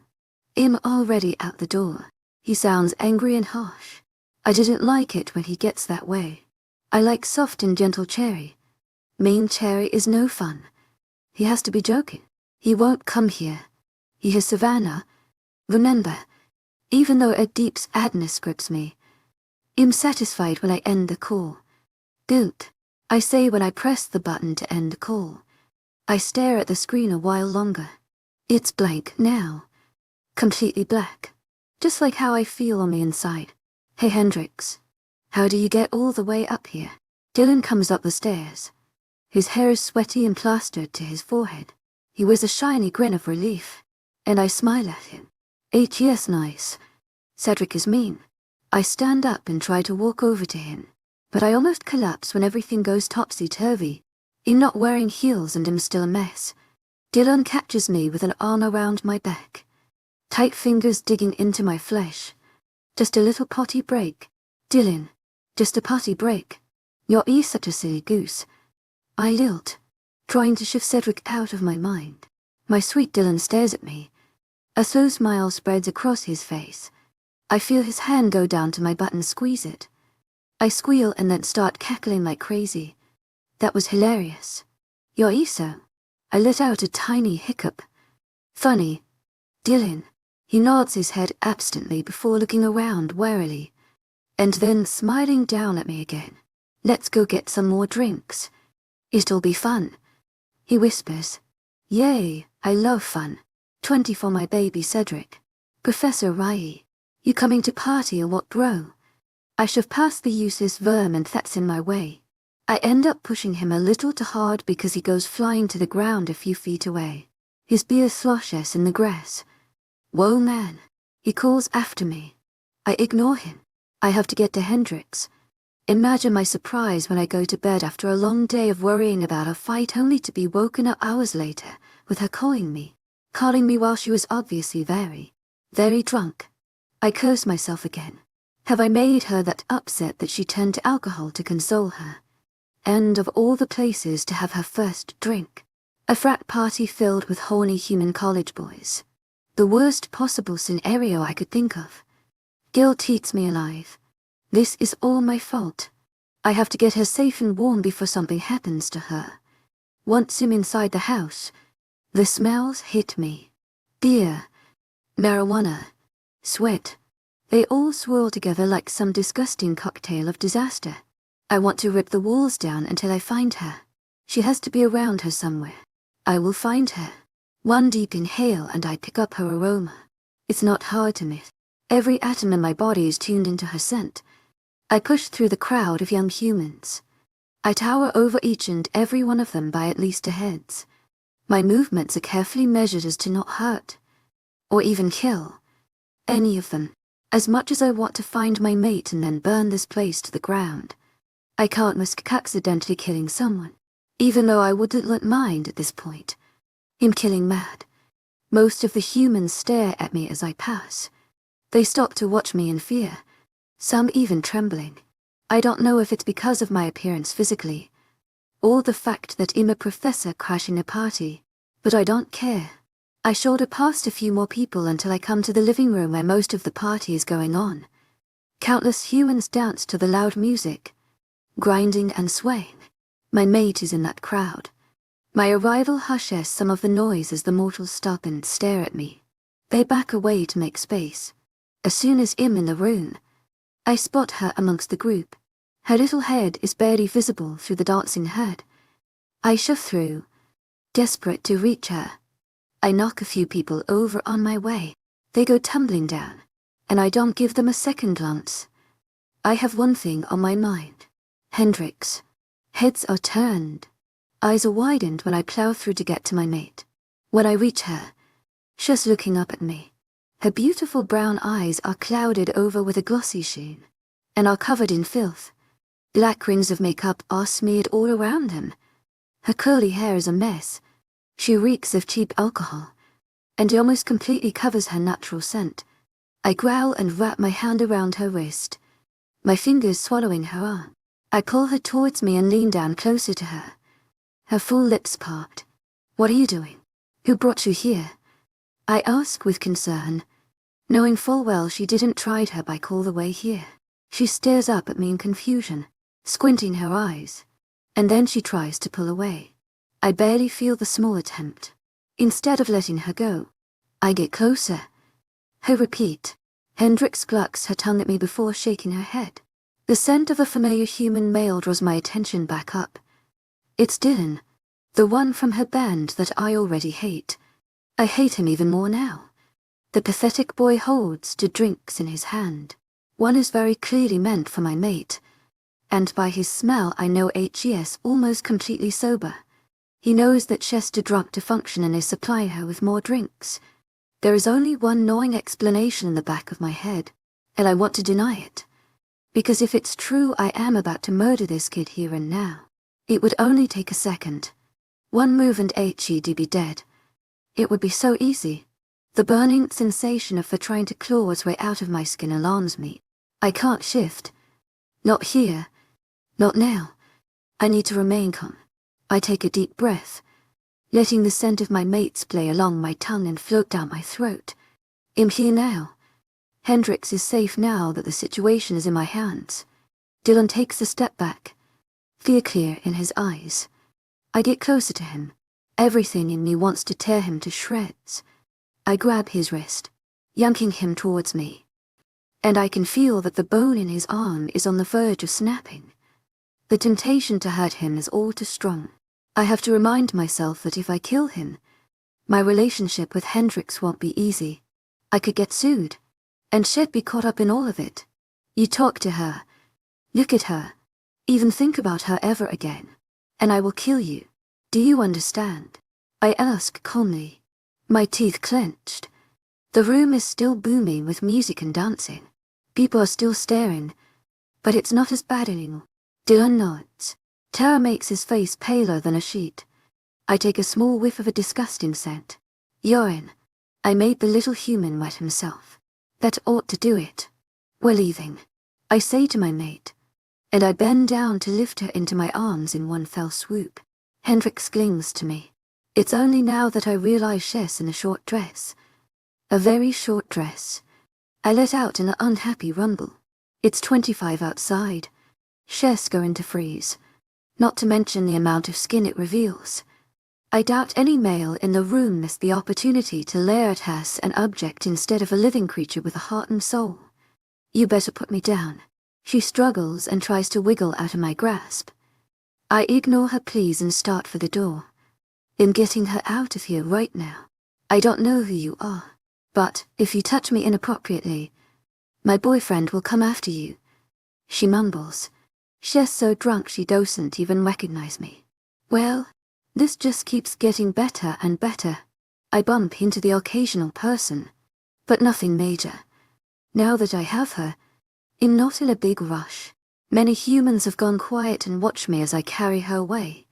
I'm already out the door. He sounds angry and harsh. I didn't like it when he gets that way. I like soft and gentle Cherry. Mean Cherry is no fun. He has to be joking. He won't come here. He has Savannah. Remember, even though a deep sadness grips me, I'm satisfied when I end the call. Don't, I say when I press the button to end the call. I stare at the screen a while longer. It's blank now. Completely black. Just like how I feel on the inside. Hey Hendrix. How do you get all the way up here? Dylan comes up the stairs. His hair is sweaty and plastered to his forehead. He wears a shiny grin of relief. And I smile at him. Yes, nice. Cedric is mean. I stand up and try to walk over to him. But I almost collapse when everything goes topsy-turvy. I'm not wearing heels and I'm still a mess. Dylan catches me with an arm around my back. Tight fingers digging into my flesh. Just a little potty break. Dylan. Just a potty break. You're such a silly goose. I lilt, trying to shift Cedric out of my mind. My sweet Dylan stares at me. A slow smile spreads across his face. I feel his hand go down to my butt and squeeze it. I squeal and then start cackling like crazy. That was hilarious. You're so. I let out a tiny hiccup. Funny. Dylan. He nods his head absently before looking around warily. And then smiling down at me again. Let's go get some more drinks. It'll be fun. He whispers. Yay, I love fun. 20 for my baby Cedric. Professor 𝐊𝐬. You coming to party or what, bro? I shove past the useless vermin that's in my way. I end up pushing him a little too hard because he goes flying to the ground a few feet away. His beard sloshes in the grass. Whoa man, he calls after me. I ignore him. I have to get to Hendrix. Imagine my surprise when I go to bed after a long day of worrying about a fight only to be woken up hours later with her calling me while she was obviously very, very drunk. I curse myself again. Have I made her that upset that she turned to alcohol to console her? And of all the places to have her first drink, a frat party filled with horny human college boys. The worst possible scenario I could think of. Guilt eats me alive. This is all my fault. I have to get her safe and warm before something happens to her. Once I'm inside the house, the smells hit me. Beer, marijuana, sweat. They all swirl together like some disgusting cocktail of disaster. I want to rip the walls down until I find her. She has to be around her somewhere. I will find her. One deep inhale and I pick up her aroma. It's not hard to miss. Every atom in my body is tuned into her scent. I push through the crowd of young humans. I tower over each and every one of them by at least a heads. My movements are carefully measured as to not hurt, or even kill, any of them. As much as I want to find my mate and then burn this place to the ground, I can't risk accidentally killing someone, even though I wouldn't mind at this point. I'm killing mad. Most of the humans stare at me as I pass. They stop to watch me in fear, some even trembling. I don't know if it's because of my appearance physically, or the fact that I'm a professor crashing a party, but I don't care. I shoulder past a few more people until I come to the living room where most of the party is going on. Countless humans dance to the loud music, grinding and swaying. My mate is in that crowd. My arrival hushes some of the noise as the mortals stop and stare at me. They back away to make space. As soon as I'm in the room, I spot her amongst the group. Her little head is barely visible through the dancing herd. I shove through, desperate to reach her. I knock a few people over on my way. They go tumbling down, and I don't give them a second glance. I have one thing on my mind. Hendrix. Heads are turned. Eyes are widened when I plow through to get to my mate. When I reach her, she's looking up at me. Her beautiful brown eyes are clouded over with a glossy sheen, and are covered in filth. Black rings of makeup are smeared all around them. Her curly hair is a mess. She reeks of cheap alcohol, and it almost completely covers her natural scent. I growl and wrap my hand around her wrist, my fingers swallowing her arm. I pull her towards me and lean down closer to her. Her full lips part. What are you doing? Who brought you here? I ask with concern, knowing full well she didn't try her bike all the way here. She stares up at me in confusion, squinting her eyes, and then she tries to pull away. I barely feel the small attempt. Instead of letting her go, I get closer. Her repeat. Hendrix clucks her tongue at me before shaking her head. The scent of a familiar human male draws my attention back up. It's Dylan, the one from her band that I already hate. I hate him even more now. The pathetic boy holds 2 drinks in his hand. One is very clearly meant for my mate, and by his smell I know 𝐊𝐲𝐬𝐵 almost completely sober. He knows that Chester dropped to function and is supplying her with more drinks. There is only one gnawing explanation in the back of my head, and I want to deny it. Because if it's true I am about to murder this kid here and now, it would only take a second. One move and 𝐊𝐲𝐵 be dead. It would be so easy. The burning sensation of her trying to claw its way out of my skin alarms me. I can't shift. Not here. Not now. I need to remain calm. I take a deep breath, letting the scent of my mate splay along my tongue and float down my throat. I'm here now. Hendrix is safe now that the situation is in my hands. Dylan takes a step back, fear clear in his eyes. I get closer to him. Everything in me wants to tear him to shreds. I grab his wrist, yanking him towards me, and I can feel that the bone in his arm is on the verge of snapping. The temptation to hurt him is all too strong. I have to remind myself that if I kill him, my relationship with Hendrix won't be easy. I could get sued, and she'd be caught up in all of it. You talk to her, look at her, even think about her ever again, and I will kill you. Do you understand? I ask calmly, my teeth clenched. The room is still booming with music and dancing. People are still staring, but it's not as bad anymore. Dylan nods. Terror makes his face paler than a sheet. I take a small whiff of a disgusting scent. Urine. I made the little human wet himself. That ought to do it. We're leaving, I say to my mate, and I bend down to lift her into my arms in one fell swoop. Hendrix clings to me. It's only now that I realize she's in a short dress. A very short dress. I let out an unhappy rumble. It's 25 outside. She's going to freeze. Not to mention the amount of skin it reveals. I doubt any male in the room missed the opportunity to lay at us an object instead of a living creature with a heart and soul. You better put me down. She struggles and tries to wiggle out of my grasp. I ignore her pleas and start for the door. I'm getting her out of here right now. I don't know who you are, but if you touch me inappropriately, my boyfriend will come after you. She mumbles. She's so drunk she doesn't even recognize me. Well, this just keeps getting better and better. I bump into the occasional person, but nothing major. Now that I have her, I'm not in a big rush. Many humans have gone quiet and watch me as I carry her away.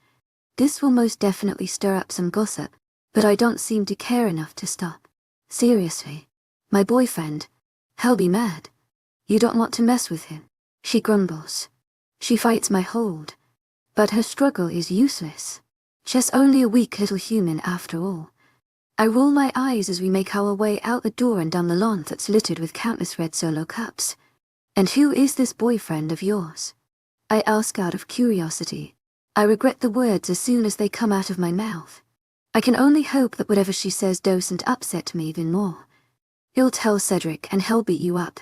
This will most definitely stir up some gossip, but I don't seem to care enough to stop. Seriously, my boyfriend, he'll be mad. You don't want to mess with him, she grumbles. She fights my hold, but her struggle is useless. She's only a weak little human after all. I roll my eyes as we make our way out the door and down the lawn that's littered with countless red solo cups. And who is this boyfriend of yours? I ask out of curiosity. I regret the words as soon as they come out of my mouth. I can only hope that whatever she says doesn't upset me even more. He'll tell Cedric and he'll beat you up.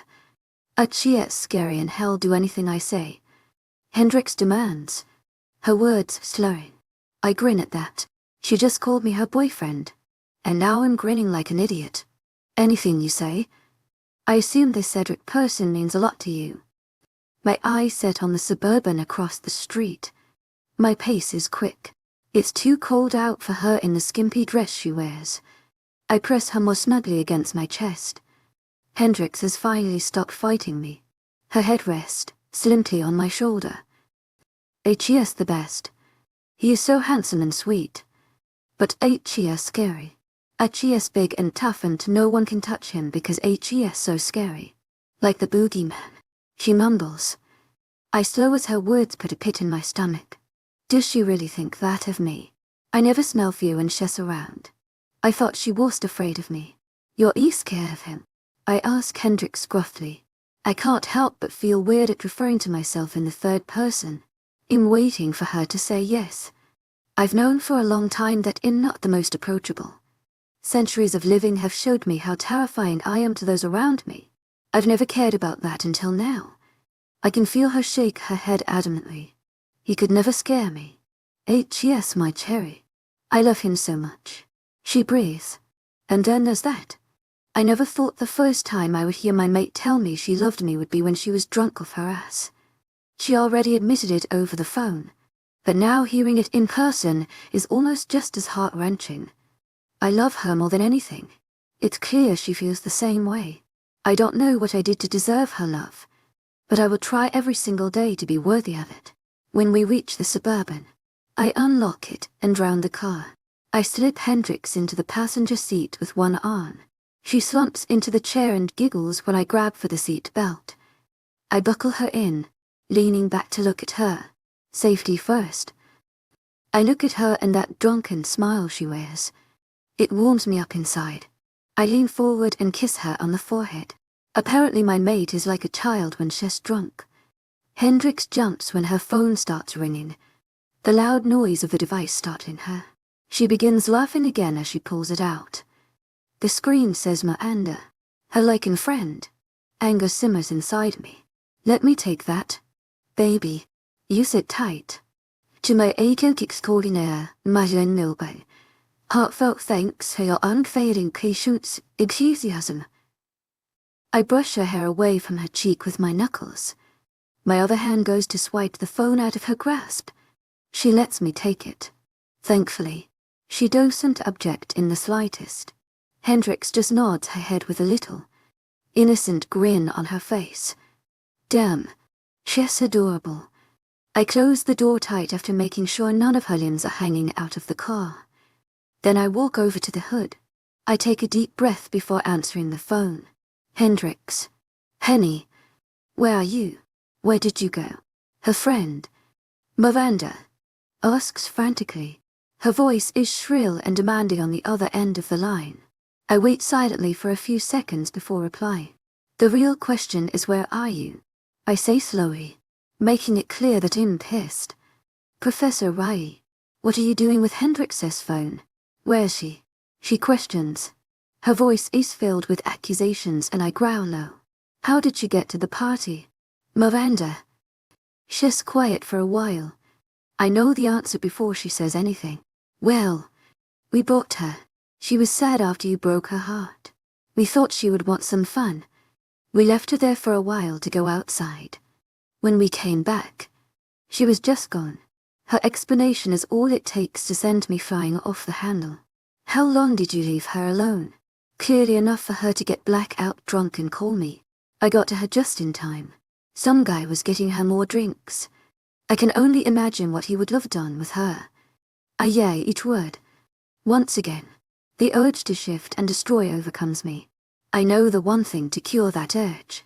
It's scary and he'll do anything I say. Hendrix demands, her words slurring. I grin at that. She just called me her boyfriend, and now I'm grinning like an idiot. Anything you say? I assume this Cedric person means a lot to you. My eyes set on the Suburban across the street. My pace is quick. It's too cold out for her in the skimpy dress she wears. I press her more snugly against my chest. Hendrix has finally stopped fighting me. Her head rests slightly on my shoulder. 𝐊𝐲𝐬𝐵 the best. He is so handsome and sweet. But 𝐊𝐲𝐴 scary. 𝐿𝐲's big and tough and no one can touch him because 𝐿𝐲's so scary. Like the boogeyman, she mumbles. I slow as her words put a pit in my stomach. Does she really think that of me? I never smell fear when she's around. I thought she was afraid of me. You're scared of him? I ask Hendrix gruffly. I can't help but feel weird at referring to myself in the third person. I'm waiting for her to say yes. I've known for a long time that I'm not the most approachable. Centuries of living have showed me how terrifying I am to those around me. I've never cared about that until now. I can feel her shake her head adamantly. He could never scare me. 𝐿𝐲's my cherry. I love him so much. She breathes. And then there's that. I never thought the first time I would hear my mate tell me she loved me would be when she was drunk off her ass. She already admitted it over the phone, but now hearing it in person is almost just as heart-wrenching. I love her more than anything. It's clear she feels the same way. I don't know what I did to deserve her love, but I will try every single day to be worthy of it. When we reach the Suburban, I unlock it and round the car. I slip Hendrix into the passenger seat with one arm. She slumps into the chair and giggles when I grab for the seat belt. I buckle her in, leaning back to look at her. Safety first. I look at her and that drunken smile she wears. It warms me up inside. I lean forward and kiss her on the forehead. Apparently my mate is like a child when she's drunk. Hendrix jumps when her phone starts ringing. The loud noise of the device startling her. She begins laughing again as she pulls it out. The screen says Miranda, her likened friend. Anger simmers inside me. Let me take that. Baby, you sit tight. 𝐿𝐲𝐸𝐿𝐬 Heartfelt thanks for your unfading patience, enthusiasm. I brush her hair away from her cheek with my knuckles. My other hand goes to swipe the phone out of her grasp. She lets me take it. Thankfully, she doesn't object in the slightest. Hendrix just nods her head with a little innocent grin on her face. Damn, she's adorable. I close the door tight after making sure none of her limbs are hanging out of the car. Then I walk over to the hood. I take a deep breath before answering the phone. Hendrix. Henny. Where are you? Where did you go? Her friend, Miranda, asks frantically. Her voice is shrill and demanding on the other end of the line. I wait silently for a few seconds before replying. The real question is where are you? I say slowly, making it clear that I'm pissed. Professor 𝐊𝐬, what are you doing with Hendrix's phone? Where is she? She questions. Her voice is filled with accusations and I growl low. How did she get to the party? Miranda. She's quiet for a while. I know the answer before she says anything. Well, we brought her. She was sad after you broke her heart. We thought she would want some fun. We left her there for a while to go outside. When we came back, she was just gone. Her explanation is all it takes to send me flying off the handle. How long did you leave her alone? Clearly enough for her to get blackout drunk and call me. I got to her just in time. Some guy was getting her more drinks. I can only imagine what he would have done with her. 𝐖𝐴 Once again, the urge to shift and destroy overcomes me. I know the one thing to cure that urge.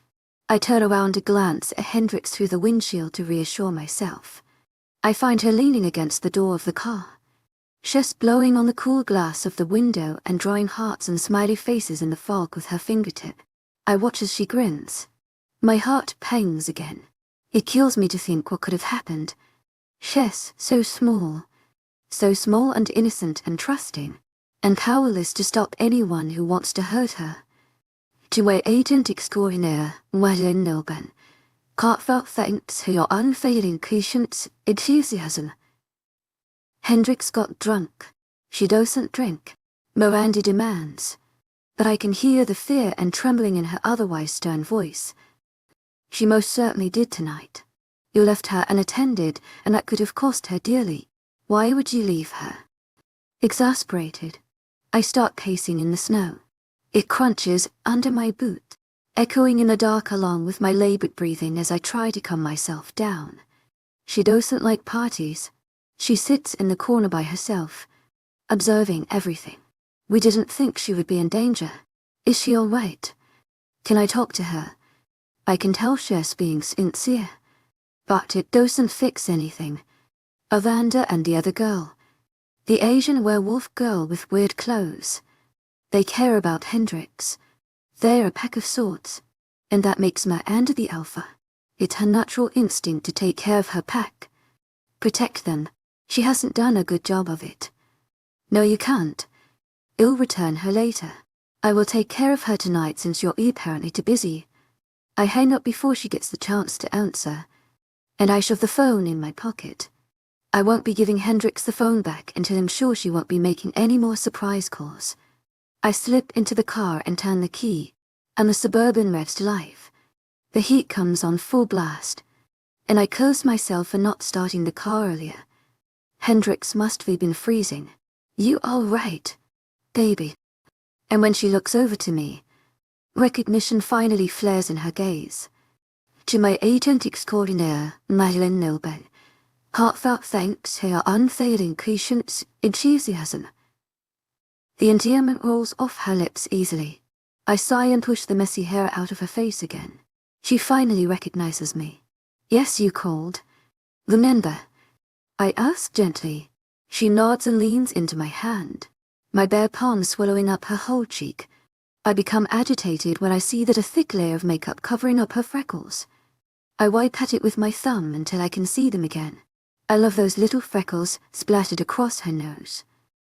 I turn around to glance at Hendrix through the windshield to reassure myself. I find her leaning against the door of the car. She's blowing on the cool glass of the window and drawing hearts and smiley faces in the fog with her fingertip. I watch as she grins. My heart pangs again. It kills me to think what could have happened. She's so small and innocent and trusting, and powerless to stop anyone who wants to hurt her. 𝐿𝐲𝐸𝐿𝐬 Heartfelt thanks for your unfailing patience, enthusiasm. Hendrix got drunk. She doesn't drink. Miranda demands. But I can hear the fear and trembling in her otherwise stern voice. She most certainly did tonight. You left her unattended, and that could have cost her dearly. Why would you leave her? Exasperated, I start pacing in the snow. It crunches under my boot, echoing in the dark along with my labored breathing as I try to calm myself down. She doesn't like parties. She sits in the corner by herself, observing everything. We didn't think she would be in danger. Is she all right? Can I talk to her? I can tell she's being sincere, but it doesn't fix anything. Amanda and the other girl, the Asian werewolf girl with weird clothes, they care about Hendrix. They're a pack of sorts, and that makes Amanda the alpha. It's her natural instinct to take care of her pack. Protect them. She hasn't done a good job of it. No, you can't. I'll return her later. I will take care of her tonight since you're apparently too busy. I hang up before she gets the chance to answer, and I shove the phone in my pocket. I won't be giving Hendrix the phone back until I'm sure she won't be making any more surprise calls. I slip into the car and turn the key, and the Suburban revs to life. The heat comes on full blast, and I curse myself for not starting the car earlier. Hendrix must have been freezing. You are right, baby. And when she looks over to me, recognition finally flares in her gaze. 𝐊𝐢𝐳𝐷𝐞𝐫𝐬, heartfelt thanks to 𝐊𝐢𝐳𝐷𝐞𝐝 𝐊𝐢𝐳𝐷𝐞𝐫𝐬. The endearment rolls off her lips easily. I sigh and push the messy hair out of her face again. She finally recognizes me. Yes, you called. Remember? I ask gently. She nods and leans into my hand, my bare palm swallowing up her whole cheek. I become agitated when I see that a thick layer of makeup covering up her freckles. I wipe at it with my thumb until I can see them again. I love those little freckles splattered across her nose.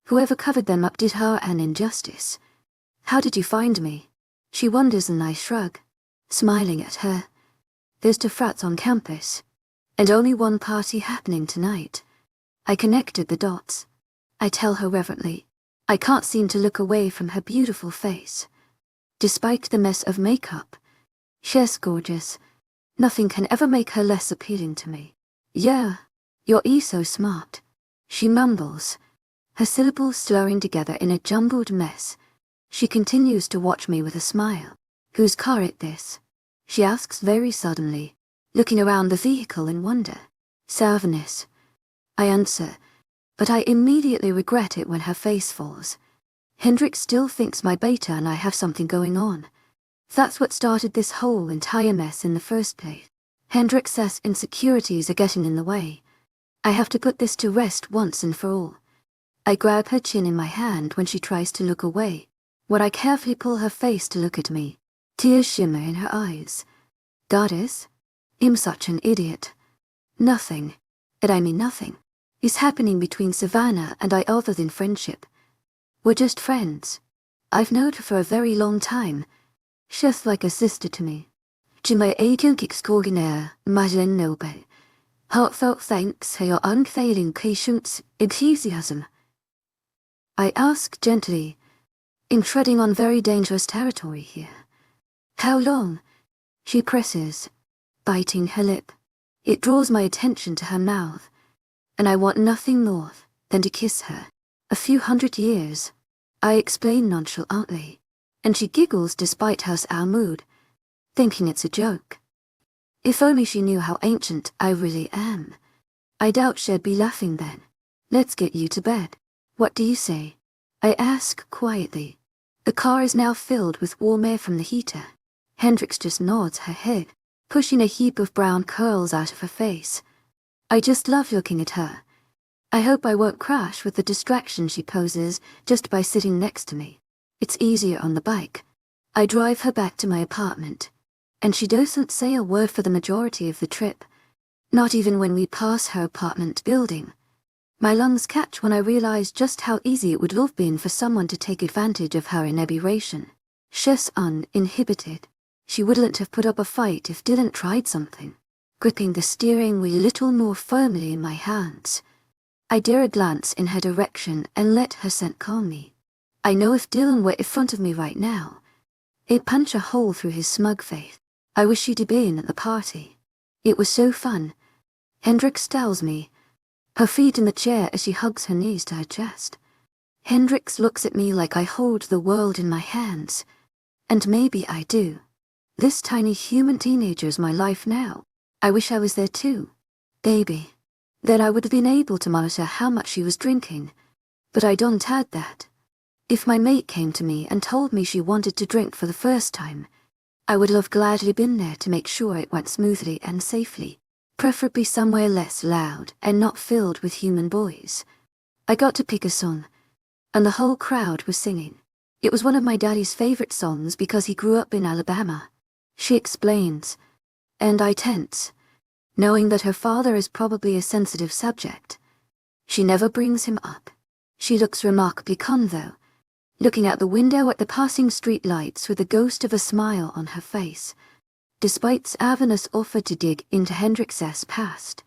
Whoever covered them up did her an injustice. How did you find me? She wonders and I shrug, smiling at her. There's 2 frats on campus, and only one party happening tonight. I connected the dots. I tell her reverently. I can't seem to look away from her beautiful face. Despite the mess of makeup, she's gorgeous. Nothing can ever make her less appealing to me. Yeah, you're so smart, she mumbles, her syllables slurring together in a jumbled mess. She continues to watch me with a smile. Whose car is this? She asks very suddenly, looking around the vehicle in wonder. Savness. I answer, but I immediately regret it when her face falls. Hendrix still thinks my beta and I have something going on. That's what started this whole entire mess in the first place. Hendrix says insecurities are getting in the way. I have to put this to rest once and for all. I grab her chin in my hand when she tries to look away, when I carefully pull her face to look at me. Tears shimmer in her eyes. Goddess, I'm such an idiot. Nothing, and I mean nothing, is happening between Savannah and I other than friendship. We're just friends. I've known her for a very long time. She's like a sister to me. 𝐊𝐢𝐳𝐷𝐞𝐝 heartfelt thanks to 𝐊𝐢𝐳𝐷𝐞𝐝. I ask gently, in treading on very dangerous territory here. How long? She presses, biting her lip. It draws my attention to her mouth, and I want nothing more than to kiss her. A few 100 years, I explain nonchalantly, and she giggles despite her sour mood, thinking it's a joke. If only she knew how ancient I really am. I doubt she'd be laughing then. Let's get you to bed. What do you say? I ask quietly. The car is now filled with warm air from the heater. Hendrix just nods her head, pushing a heap of brown curls out of her face. I just love looking at her. I hope I won't crash with the distraction she poses just by sitting next to me. It's easier on the bike. I drive her back to my apartment, and she doesn't say a word for the majority of the trip, not even when we pass her apartment building. My lungs catch when I realize just how easy it would have been for someone to take advantage of her inebriation. She's uninhibited. She wouldn't have put up a fight if Dylan tried something. Gripping the steering wheel a little more firmly in my hands, I dare a glance in her direction and let her scent calm me. I know if Dylan were in front of me right now, it'd punch a hole through his smug face. I wish she'd been at the party. It was so fun. Hendrix tells me, her feet in the chair as she hugs her knees to her chest. Hendrix looks at me like I hold the world in my hands. And maybe I do. This tiny human teenager's my life now. I wish I was there too. Baby. Then I would have been able to monitor how much she was drinking. But I don't have that. If my mate came to me and told me she wanted to drink for the first time, I would have gladly been there to make sure it went smoothly and safely, preferably somewhere less loud and not filled with human boys. I got to pick a song, and the whole crowd was singing. It was one of my daddy's favorite songs because he grew up in Alabama. She explains, and I tense, knowing that her father is probably a sensitive subject. She never brings him up. She looks remarkably calm though, looking out the window at the passing street lights with the ghost of a smile on her face, despite Avernus offered to dig into Hendrix's past.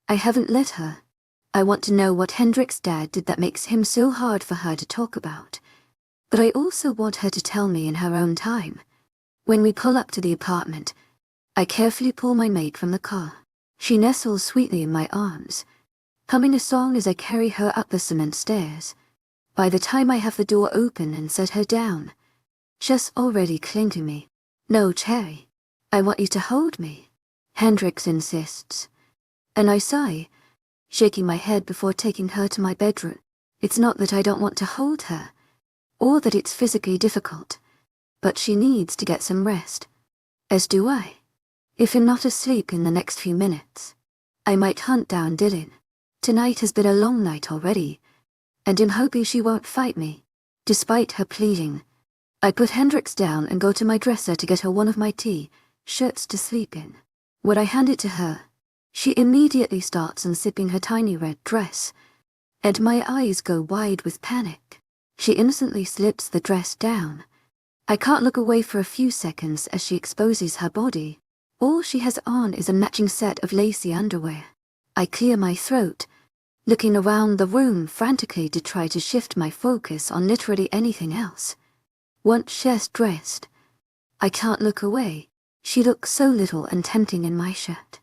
I haven't let her. I want to know what Hendrix's dad did that makes him so hard for her to talk about. But I also want her to tell me in her own time. When we pull up to the apartment, I carefully pull my mate from the car. She nestles sweetly in my arms, humming a song as I carry her up the cement stairs. By the time I have the door open and set her down, she's already clinging to me. "No, Cherry, I want you to hold me," Hendrix insists. And I sigh, shaking my head before taking her to my bedroom. It's not that I don't want to hold her, or that it's physically difficult, but she needs to get some rest. As do I. If I'm not asleep in the next few minutes, I might hunt down Dylan. Tonight has been a long night already, and I'm hoping she won't fight me. Despite her pleading, I put Hendrix down and go to my dresser to get her one of my shirts to sleep in. When I hand it to her, she immediately starts unzipping her tiny red dress, and my eyes go wide with panic. She instantly slips the dress down. I can't look away for a few seconds as she exposes her body. All she has on is a matching set of lacy underwear. I clear my throat, looking around the room frantically to try to shift my focus on literally anything else. Once she's dressed, I can't look away. She looks so little and tempting in my shirt.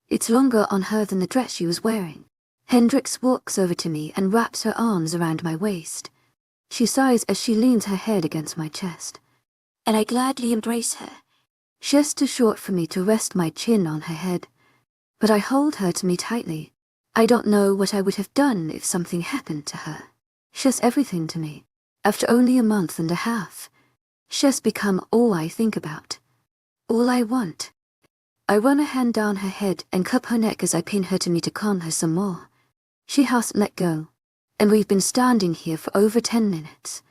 It's longer on her than the dress she was wearing. Hendrix walks over to me and wraps her arms around my waist. She sighs as she leans her head against my chest, and I gladly embrace her. She's too short for me to rest my chin on her head, but I hold her to me tightly. I don't know what I would have done if something happened to her. She's everything to me. After only a month and a half, she's become all I think about, all I want. I run a hand down her head and cup her neck as I pin her to me to calm her some more. She hasn't let go, and we've been standing here for over 10 minutes.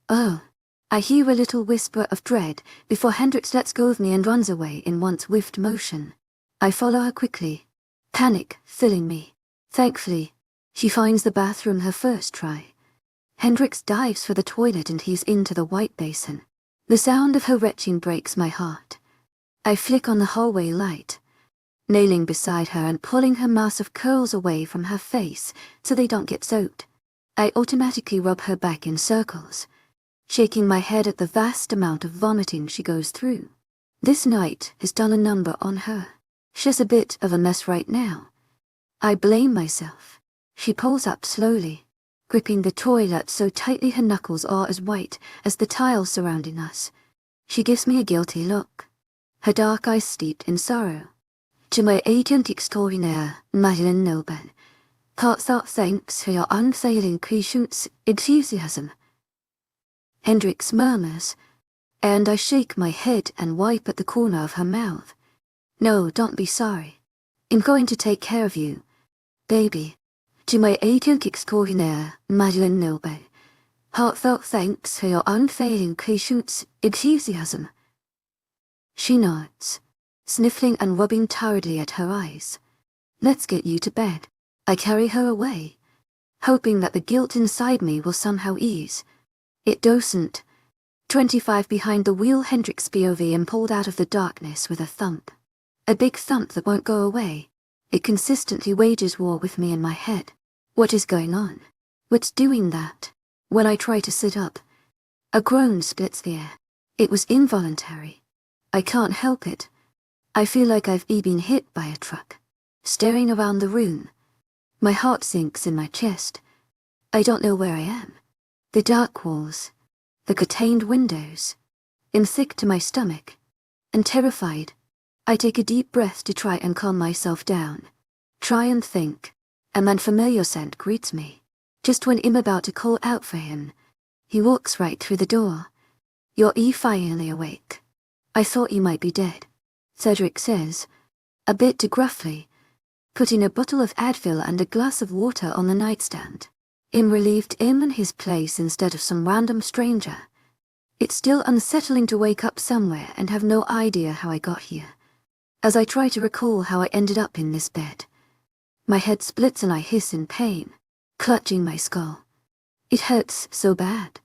Oh, I hear a little whisper of dread before Hendrix lets go of me and runs away in one swift motion. I follow her quickly, panic filling me. Thankfully, she finds the bathroom her first try. Hendrix dives for the toilet and he's into the white basin. The sound of her retching breaks my heart. I flick on the hallway light, kneeling beside her and pulling her mass of curls away from her face so they don't get soaked. I automatically rub her back in circles, shaking my head at the vast amount of vomiting she goes through. This night has done a number on her. She's a bit of a mess right now. I blame myself. She pulls up slowly, gripping the toilet so tightly her knuckles are as white as the tiles surrounding us. She gives me a guilty look, her dark eyes steeped in sorrow. 𝐊𝐢𝐳𝐷𝐞𝐿 heartfelt thanks for your unfailing patience, enthusiasm. Hendrix murmurs, and I shake my head and wipe at the corner of her mouth. No, don't be sorry. I'm going to take care of you, baby. 𝐊𝐢𝐳𝐷𝐞𝐿 heartfelt thanks for your unfailing patience, enthusiasm. She nods, sniffling and rubbing tiredly at her eyes. Let's get you to bed. I carry her away, hoping that the guilt inside me will somehow ease. It doesn't. 25 behind the wheel, Hendrix POV, and pulled out of the darkness with a thump. A big thump that won't go away. It consistently wages war with me in my head. What is going on? What's doing that? When I try to sit up, a groan splits the air. It was involuntary. I can't help it. I feel like I've been hit by a truck. Staring around the room, my heart sinks in my chest. I don't know where I am. The dark walls, the curtained windows, I'm sick to my stomach, and terrified. I take a deep breath to try and calm myself down. Try and think. An unfamiliar scent greets me. Just when I'm about to call out for him, He walks right through the door. "You're finally awake. I thought you might be dead," Cedric says, a bit too gruffly, putting a bottle of Advil and a glass of water on the nightstand. Relieved him in his place instead of some random stranger. It's still unsettling to wake up somewhere and have no idea how I got here. As I try to recall how I ended up in this bed, my head splits and I hiss in pain, clutching my skull. It hurts so bad.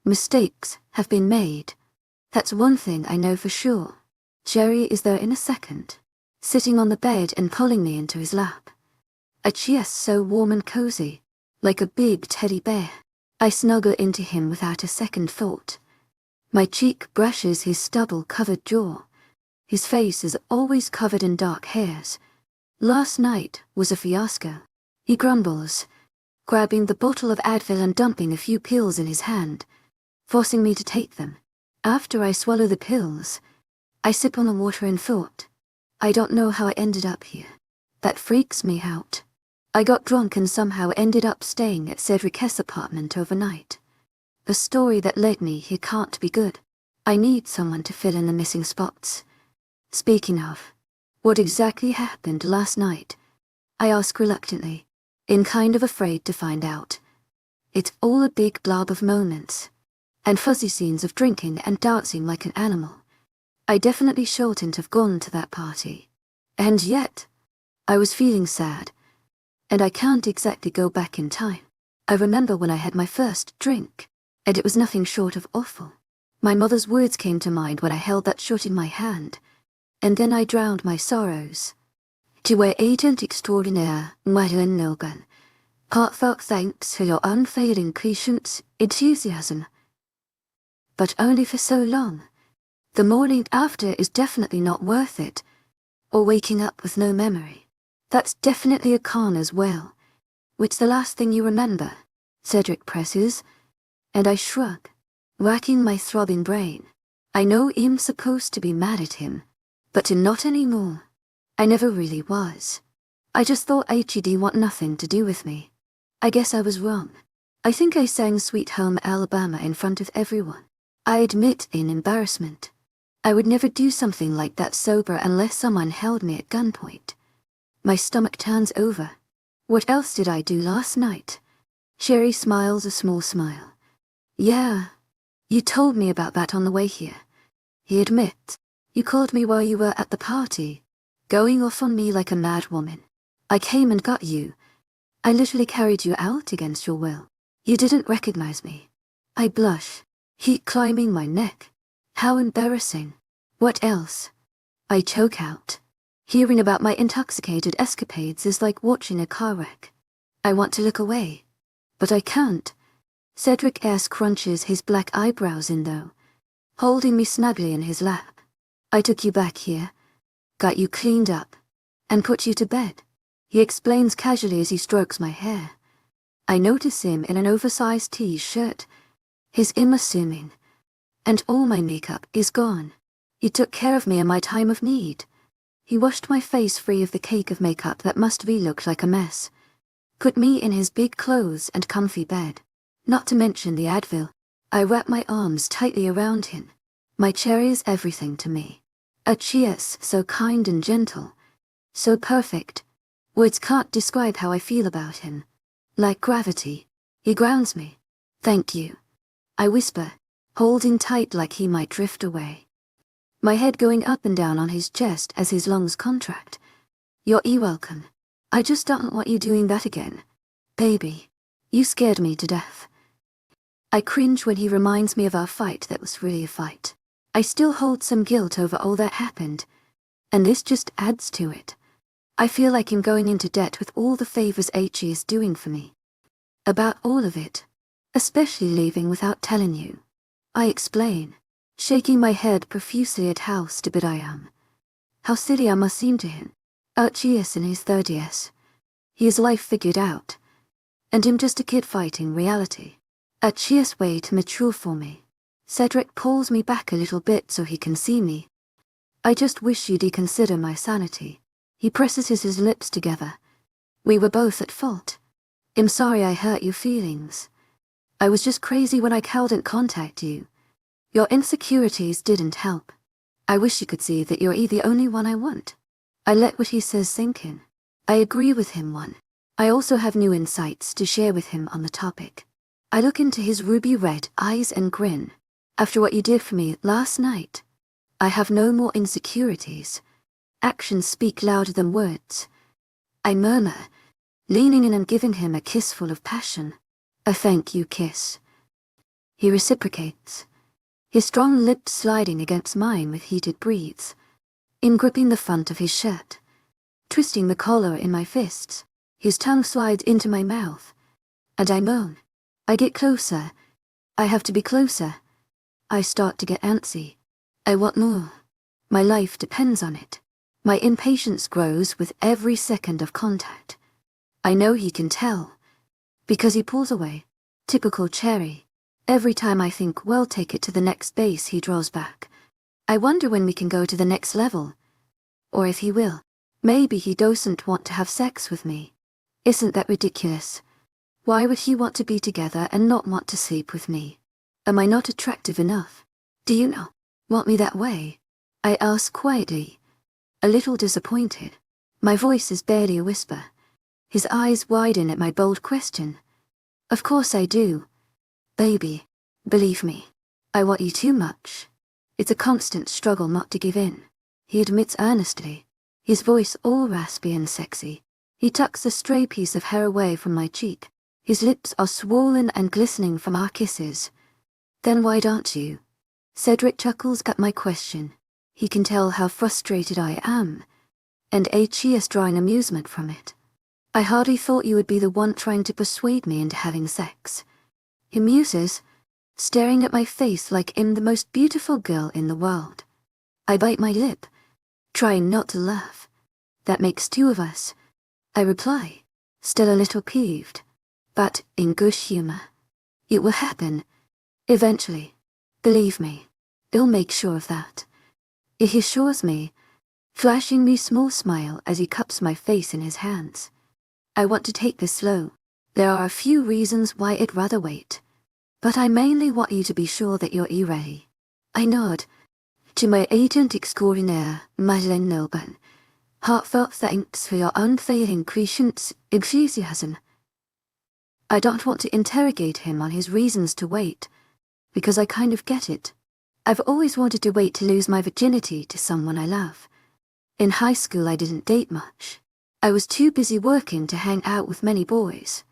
Mistakes have been made. That's one thing I know for sure. Jerry is there in a second, sitting on the bed and pulling me into his lap. A chest so warm and cozy, like a big teddy bear. I snuggle into him without a second thought. My cheek brushes his stubble-covered jaw. His face is always covered in dark hairs. Last night was a fiasco. He grumbles, grabbing the bottle of Advil and dumping a few pills in his hand, forcing me to take them. After I swallow the pills, I sip on the water in thought. I don't know how I ended up here. That freaks me out. I got drunk and somehow ended up staying at Cedric's apartment overnight. The story that led me here can't be good. I need someone to fill in the missing spots. Speaking of, what exactly happened last night? I ask reluctantly, kind of afraid to find out. It's all a big blob of moments, and fuzzy scenes of drinking and dancing like an animal. I definitely shouldn't have gone to that party. And yet, I was feeling sad, and I can't exactly go back in time. I remember when I had my first drink, and it was nothing short of awful. My mother's words came to mind when I held that shot in my hand, and then I drowned my sorrows. 𝐊𝐢𝐧𝐼𝐻𝐸 𝐬𝐭𝐢𝐳𝐸 Heartfelt thanks for your unfailing patience, enthusiasm. But only for so long. The morning after is definitely not worth it, or waking up with no memory. That's definitely a con as well. Which the last thing you remember? Cedric presses, and I shrug, racking my throbbing brain. I know I'm supposed to be mad at him, but not anymore. I never really was. I just thought 𝐊𝐲𝐷 want nothing to do with me. I guess I was wrong. I think I sang Sweet Home Alabama in front of everyone. I admit in embarrassment. I would never do something like that sober unless someone held me at gunpoint. My stomach turns over. What else did I do last night? Sherry smiles a small smile. Yeah, you told me about that on the way here. He admits, you called me while you were at the party, going off on me like a mad woman. I came and got you. I literally carried you out against your will. You didn't recognize me. I blush, heat climbing my neck. How embarrassing. What else? I choke out. Hearing about my intoxicated escapades is like watching a car wreck. I want to look away, but I can't. Cedric crunches his black eyebrows in though, holding me snugly in his lap. I took you back here, got you cleaned up, and put you to bed. He explains casually as he strokes my hair. I notice him in an oversized t-shirt. His unassuming, and all my makeup is gone. He took care of me in my time of need. He washed my face free of the cake of makeup that must be looked like a mess. Put me in his big clothes and comfy bed. Not to mention the Advil. I wrap my arms tightly around him. My cherry is everything to me. 𝐊𝐲𝐻𝐸 so kind and gentle. So perfect. Words can't describe how I feel about him. Like gravity, he grounds me. Thank you, I whisper, holding tight like he might drift away. My head going up and down on his chest as his lungs contract. You're welcome. I just don't want you doing that again. Baby, you scared me to death. I cringe when he reminds me of our fight that was really a fight. I still hold some guilt over all that happened, and this just adds to it. I feel like I'm going into debt with all the favors 𝐊𝐲𝐸 is doing for me. About all of it, especially leaving without telling you. I explain, shaking my head profusely at how stupid I am. How silly I must seem to him. 𝐊𝐲𝐸 in his 30s. He has life figured out, and I'm just a kid fighting reality. 𝐊𝐲𝐸's way too mature for me. Cedric pulls me back a little bit so he can see me. I just wish you'd consider my sanity. He presses his lips together. We were both at fault. I'm sorry I hurt your feelings. I was just crazy when I couldn't contact you. Your insecurities didn't help. I wish you could see that you're the only one I want. I let what he says sink in. I agree with him one. I also have new insights to share with him on the topic. I look into his ruby red eyes and grin. After what you did for me last night, I have no more insecurities. Actions speak louder than words. I murmur, leaning in and giving him a kiss full of passion. A thank you kiss. He reciprocates, his strong lips sliding against mine with heated breaths, in gripping the front of his shirt, twisting the collar in my fists. His tongue slides into my mouth, and I moan. I get closer. I have to be closer. I start to get antsy. I want more. My life depends on it. My impatience grows with every second of contact. I know he can tell, because he pulls away. Typical Cherry. Every time I think, well, take it to the next base, he draws back. I wonder when we can go to the next level. Or if he will. Maybe he doesn't want to have sex with me. Isn't that ridiculous? Why would he want to be together and not want to sleep with me? Am I not attractive enough? Do you not want me that way? I ask quietly, a little disappointed. My voice is barely a whisper. His eyes widen at my bold question. Of course I do. Baby, believe me, I want you too much. It's a constant struggle not to give in. He admits earnestly, his voice all raspy and sexy. He tucks a stray piece of hair away from my cheek. His lips are swollen and glistening from our kisses. Then why don't you? Cedric chuckles at my question. He can tell how frustrated I am, and 𝐊𝐲 drawing amusement from it. I hardly thought you would be the one trying to persuade me into having sex. He muses, staring at my face like I'm the most beautiful girl in the world. I bite my lip, trying not to laugh. That makes two of us. I reply, still a little peeved, but in good humor. It will happen. Eventually. Believe me. He'll make sure of that. He assures me, flashing me a small smile as he cups my face in his hands. I want to take this slow. There are a few reasons why I'd rather wait. But I mainly want you to be sure that you're ready. I nod to my agent 𝐷𝐸𝐻𝐿 𝐊𝐢𝐺𝐻𝐿. Heartfelt thanks for your unfailing patience, 𝐿𝐢𝐺𝐻𝐿. I don't want to interrogate him on his reasons to wait, because I kind of get it. I've always wanted to wait to lose my virginity to someone I love. In high school I didn't date much. I was too busy working to hang out with many boys.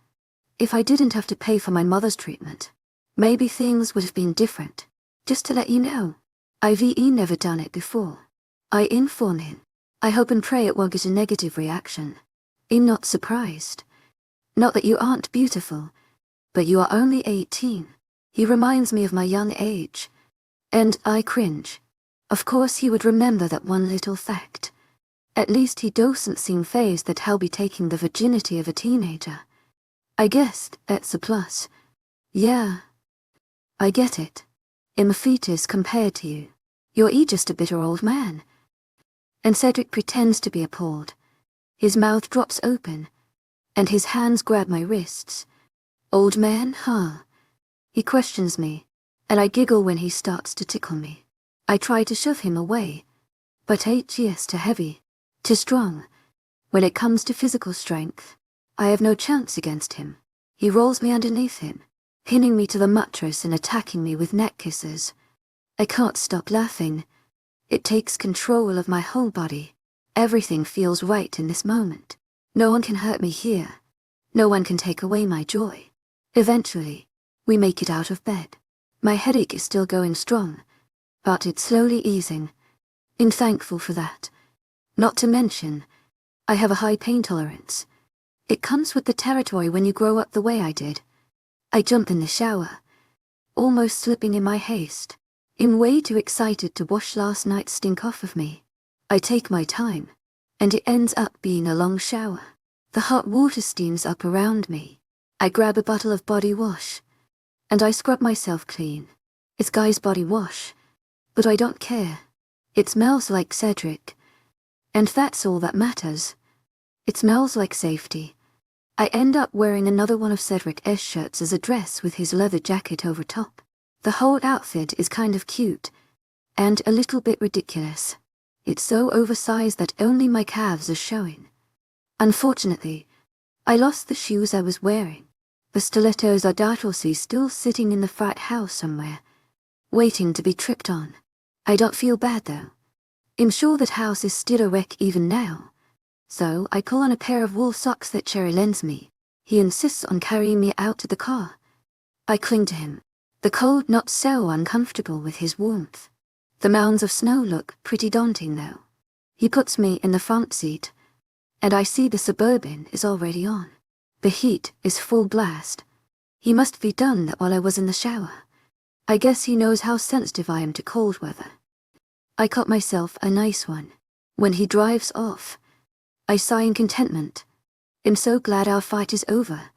If I didn't have to pay for my mother's treatment, maybe things would have been different. Just to let you know, I've never done it before. I inform him. I hope and pray it won't get a negative reaction. I'm not surprised. Not that you aren't beautiful, but you are only 18. He reminds me of my young age, and I cringe. Of course he would remember that one little fact. At least he doesn't seem fazed that I'll be taking the virginity of a teenager. I guessed that's a plus. Yeah. I get it. I'm a fetus compared to you. You're just a bitter old man. And Cedric pretends to be appalled. His mouth drops open, and his hands grab my wrists. Old man, huh? He questions me, and I giggle when he starts to tickle me. I try to shove him away, but 𝐊𝐴 too heavy, too strong. When it comes to physical strength, I have no chance against him. He rolls me underneath him, pinning me to the mattress and attacking me with neck kisses. I can't stop laughing. It takes control of my whole body. Everything feels right in this moment. No one can hurt me here. No one can take away my joy. Eventually, we make it out of bed. My headache is still going strong, but it's slowly easing. I'm thankful for that. Not to mention, I have a high pain tolerance. It comes with the territory when you grow up the way I did. I jump in the shower, almost slipping in my haste. I'm way too excited to wash last night's stink off of me. I take my time, and it ends up being a long shower. The hot water steams up around me. I grab a bottle of body wash, and I scrub myself clean. It's guy's body wash, but I don't care. It smells like Cedric, and that's all that matters. It smells like safety. I end up wearing another one of Cedric's shirts as a dress with his leather jacket over top. The whole outfit is kind of cute, and a little bit ridiculous. It's so oversized that only my calves are showing. Unfortunately, I lost the shoes I was wearing. The stilettos are doubtlessly still sitting in the frat house somewhere, waiting to be tripped on. I don't feel bad though. I'm sure that house is still a wreck even now. So I call on a pair of wool socks that Cherry lends me. He insists on carrying me out to the car. I cling to him, the cold not so uncomfortable with his warmth. The mounds of snow look pretty daunting though. He puts me in the front seat, and I see the Suburban is already on. The heat is full blast. He must be done that while I was in the shower. I guess he knows how sensitive I am to cold weather. I cut myself a nice one. When he drives off, I sigh in contentment. I'm so glad our fight is over.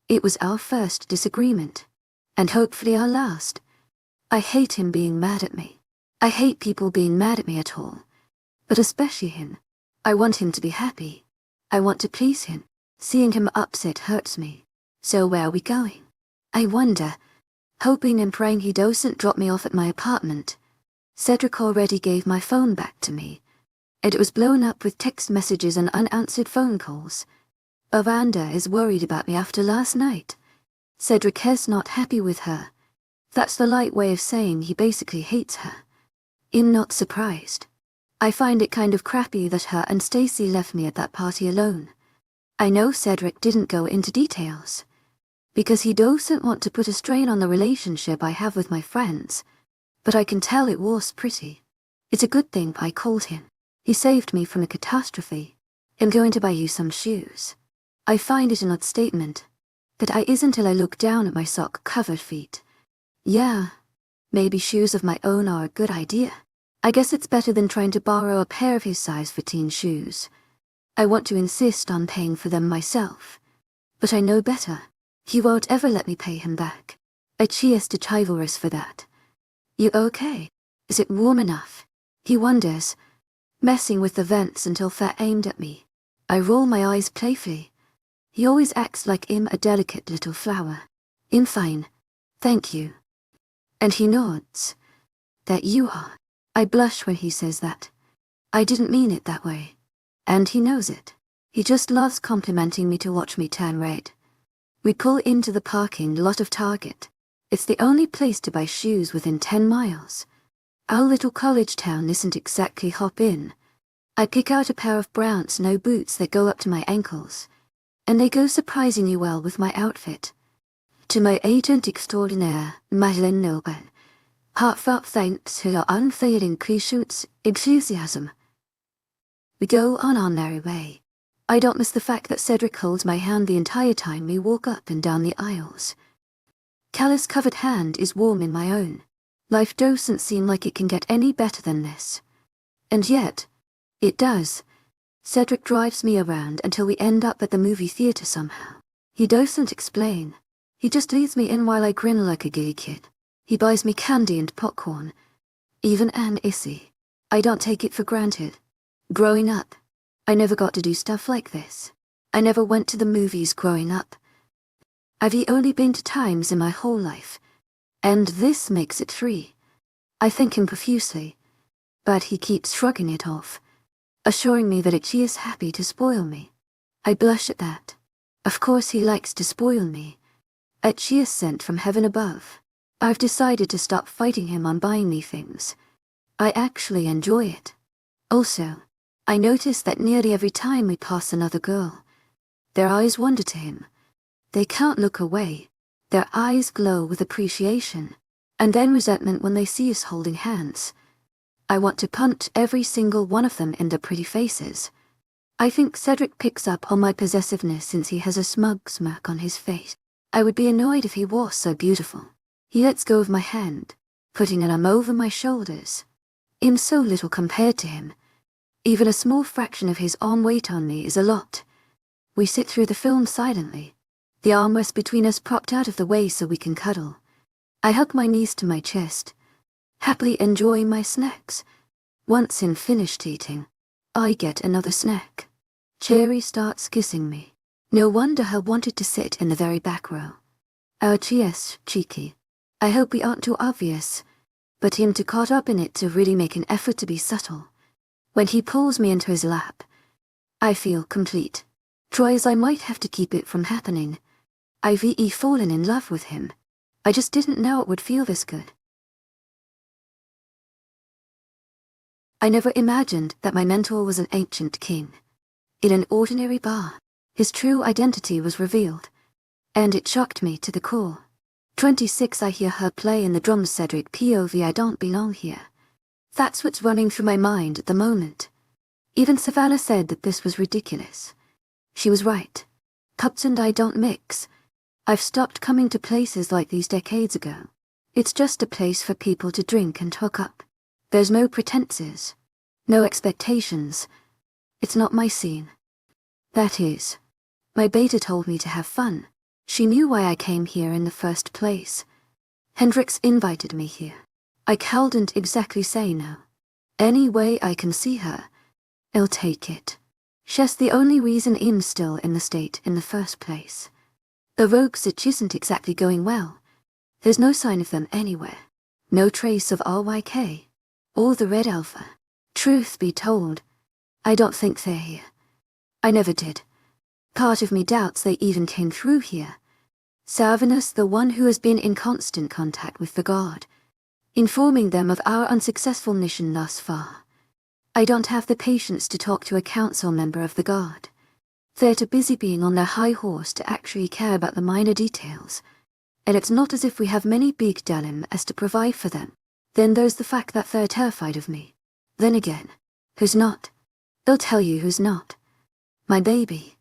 It was our first disagreement, and hopefully our last. I hate him being mad at me. I hate people being mad at me at all, but especially him. I want him to be happy. I want to please him. Seeing him upset hurts me. So where are we going? I wonder, hoping and praying he doesn't drop me off at my apartment. Cedric already gave my phone back to me, and it was blown up with text messages and unanswered phone calls. Amanda is worried about me after last night. Cedric is not happy with her. That's the light way of saying he basically hates her. I'm not surprised. I find it kind of crappy that her and Stacy left me at that party alone. I know Cedric didn't go into details, because he doesn't want to put a strain on the relationship I have with my friends, but I can tell it was pretty. It's a good thing I called him. He saved me from a catastrophe. I'm going to buy you some shoes. I find it an odd statement, but I isn't till I look down at my sock-covered feet. Yeah, maybe shoes of my own are a good idea. I guess it's better than trying to borrow a pair of his size 14 shoes. I want to insist on paying for them myself, but I know better. He won't ever let me pay him back. I cheers to chivalrous for that. You okay? Is it warm enough? He wonders, messing with the vents until Fat aimed at me. I roll my eyes playfully. He always acts like I'm a delicate little flower. I'm fine, thank you. And he nods. That you are. I blush when he says that. I didn't mean it that way. And he knows it. He just loves complimenting me to watch me turn red. We pull into the parking lot of Target. It's the only place to buy shoes within 10 miles. Our little college town isn't exactly hop-in. I pick out a pair of brown snow boots that go up to my ankles, and they go surprisingly well with my outfit. To my agent extraordinaire, Madeleine Noble, heartfelt thanks to your unfailing 𝐊𝐢𝐧𝐷 enthusiasm. We go on our merry way. I don't miss the fact that Cedric holds my hand the entire time we walk up and down the aisles. Callus' covered hand is warm in my own. Life doesn't seem like it can get any better than this. And yet, it does. Cedric drives me around until we end up at the movie theater somehow. He doesn't explain. He just leads me in while I grin like a gay kid. He buys me candy and popcorn, even an issy. I don't take it for granted. Growing up, I never got to do stuff like this. I never went to the movies growing up. I've only been to times in my whole life, and this makes it 3. I thank him profusely, but he keeps shrugging it off, assuring me that he is happy to spoil me. I blush at that. Of course he likes to spoil me. She is sent from heaven above. I've decided to stop fighting him on buying me things. I actually enjoy it. Also, I notice that nearly every time we pass another girl, their eyes wander to him. They can't look away. Their eyes glow with appreciation, and then resentment when they see us holding hands. I want to punch every single one of them in their pretty faces. I think Cedric picks up on my possessiveness since he has a smug smirk on his face. I would be annoyed if he was so beautiful. He lets go of my hand, putting an arm over my shoulders. I'm so little compared to him. Even a small fraction of his arm weight on me is a lot. We sit through the film silently, the armrest between us propped out of the way so we can cuddle. I hug my knees to my chest, happily enjoying my snacks. Once in finished eating, I get another snack. Cherry starts kissing me. No wonder her wanted to sit in the very back row. Our cherished, cheeky. I hope we aren't too obvious, but him to caught up in it to really make an effort to be subtle. When he pulls me into his lap, I feel complete. Try as I might have to keep it from happening. I've fallen in love with him. I just didn't know it would feel this good. I never imagined that my mentor was an ancient king. In an ordinary bar, his true identity was revealed, and it shocked me to the core. 26 I hear her play in the drums Cedric POV I don't belong here. That's what's running through my mind at the moment. Even Savannah said that this was ridiculous. She was right. Cups and I don't mix. I've stopped coming to places like these decades ago. It's just a place for people to drink and hook up. There's no pretenses. No expectations. It's not my scene. That is. My beta told me to have fun. She knew why I came here in the first place. Hendrix invited me here. I couldn't exactly say no. Any way I can see her, I'll take it. She's the only reason I'm still in the state in the first place. The rogue search isn't exactly going well. There's no sign of them anywhere. No trace of 𝐊𝐢𝐳 or the Red Alpha. Truth be told, I don't think they're here. I never did. Part of me doubts they even came through here. Savannah's the one who has been in constant contact with the guard, informing them of our unsuccessful mission thus far. I don't have the patience to talk to a council member of the guard. They're too busy being on their high horse to actually care about the minor details, and it's not as if we have many big dilemmas to provide for them. Then there's the fact that they're terrified of me. Then again, who's not? They'll tell you who's not. My baby,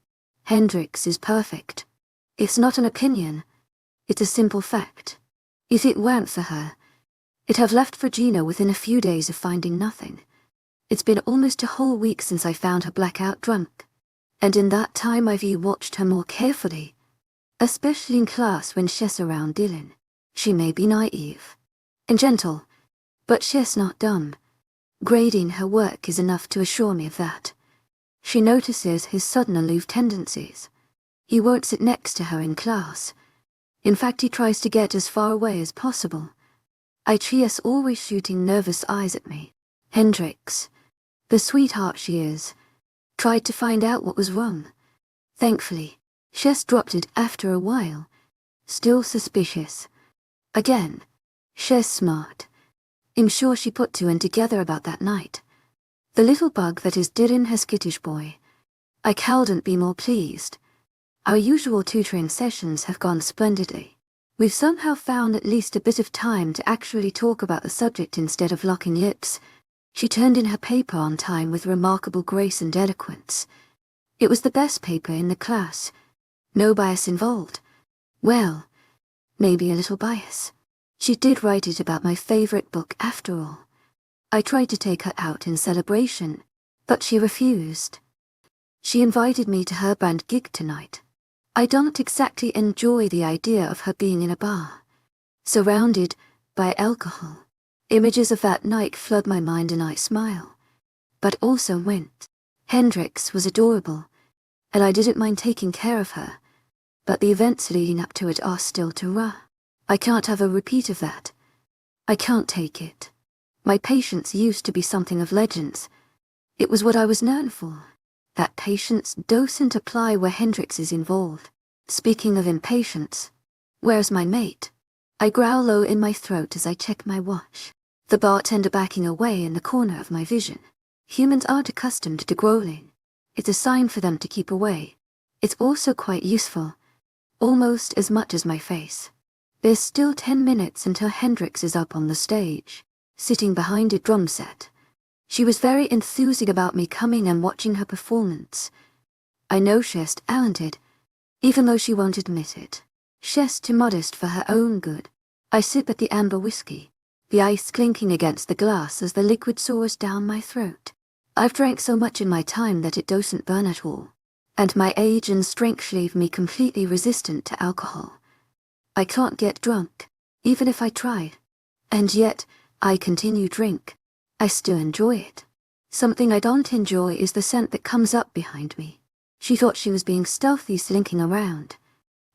Hendrix, is perfect. It's not an opinion. It's a simple fact. If it weren't for her, I'd have left Virginia within a few days of finding nothing. It's been almost a whole week since I found her blackout drunk, and in that time I've watched her more carefully, especially in class when she's around Dylan. She may be naive and gentle, but she's not dumb. Grading her work is enough to assure me of that. She notices his sudden aloof tendencies. He won't sit next to her in class. In fact, he tries to get as far away as possible. 𝐿𝐲's always shooting nervous eyes at me. Hendrix, the sweetheart she is, tried to find out what was wrong. Thankfully, she's dropped it after a while. Still suspicious. Again, she's smart. I'm sure she put two and together about that night. The little bug that is Dylan her skittish boy. I couldn't be more pleased. Our usual tutoring sessions have gone splendidly. We've somehow found at least a bit of time to actually talk about the subject instead of locking lips. She turned in her paper on time with remarkable grace and eloquence. It was the best paper in the class. No bias involved. Well, maybe a little bias. She did write it about my favorite book after all. I tried to take her out in celebration, but she refused. She invited me to her band gig tonight. I don't exactly enjoy the idea of her being in a bar, surrounded by alcohol. Images of that night flood my mind and I smile, but also went. Hendrix was adorable, and I didn't mind taking care of her, but the events leading up to it are still too raw. I can't have a repeat of that. I can't take it. My patience used to be something of legends. It was what I was known for. That patience doesn't apply where Hendrix is involved. Speaking of impatience, where's my mate? I growl low in my throat as I check my watch. The bartender backing away in the corner of my vision. Humans aren't accustomed to growling. It's a sign for them to keep away. It's also quite useful, almost as much as my face. There's still 10 minutes until Hendrix is up on the stage, sitting behind a drum set. She was very enthusiastic about me coming and watching her performance. I know she's talented, even though she won't admit it. She's too modest for her own good. I sip at the amber whiskey, the ice clinking against the glass as the liquid soars down my throat. I've drank so much in my time that it doesn't burn at all, and my age and strength leave me completely resistant to alcohol. I can't get drunk, even if I tried, and yet I continue drink. I still enjoy it. Something I don't enjoy is the scent that comes up behind me. She thought she was being stealthy, slinking around.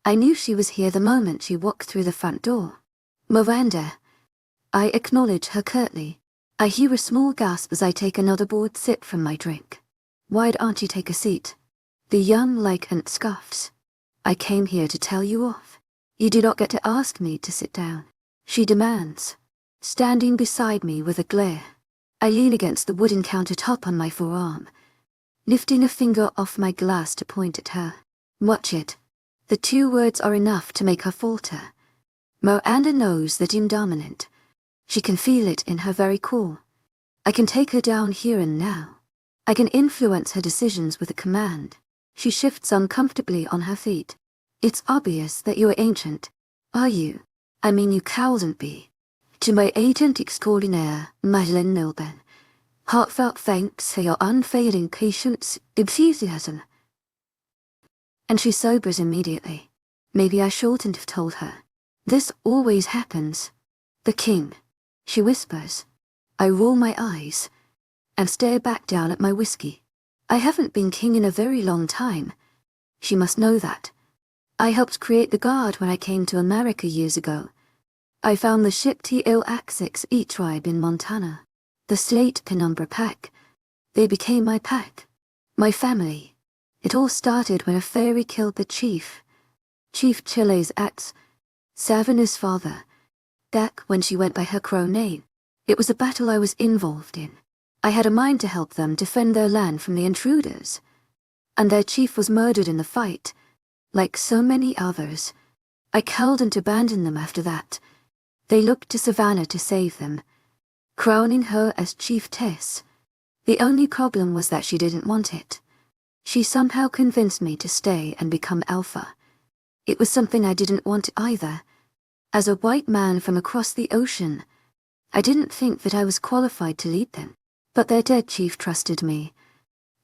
I knew she was here the moment she walked through the front door. "Miranda." I acknowledge her curtly. I hear a small gasp as I take another bored sip from my drink. "Why don't you take a seat?" The young 𝐊𝐢𝐬 scoffs. "I came here to tell you off. You do not get to ask me to sit down," she demands, standing beside me with a glare. I lean against the wooden countertop on my forearm, lifting a finger off my glass to point at her. "Watch it." The 2 words are enough to make her falter. Miranda knows that I'm dominant. She can feel it in her very core. I can take her down here and now. I can influence her decisions with a command. She shifts uncomfortably on her feet. "It's obvious that you're ancient. Are you? I mean, you couldn't be. To my agent extraordinaire, Madeleine Nilben. Heartfelt thanks for your unfailing patience, enthusiasm." And she sobers immediately. Maybe I shouldn't have told her. "This always happens. The king," she whispers. I roll my eyes and stare back down at my whiskey. "I haven't been king in a very long time. She must know that. I helped create the Guard when I came to America years ago. I found the ship 𝐊𝐢𝐳𝐸 tribe in Montana. The Slate Penumbra pack. They became my pack. My family. It all started when a fairy killed the chief. Chief 𝐊𝐢𝐳𝐸𝐧, Savannah's father. Back when she went by her crow name. It was a battle I was involved in. I had a mind to help them defend their land from the intruders. And their chief was murdered in the fight. Like so many others. I couldn't abandon them after that. They looked to Savannah to save them, crowning her as chiefess. The only problem was that she didn't want it. She somehow convinced me to stay and become alpha. It was something I didn't want either. As a white man from across the ocean, I didn't think that I was qualified to lead them. But their dead chief trusted me,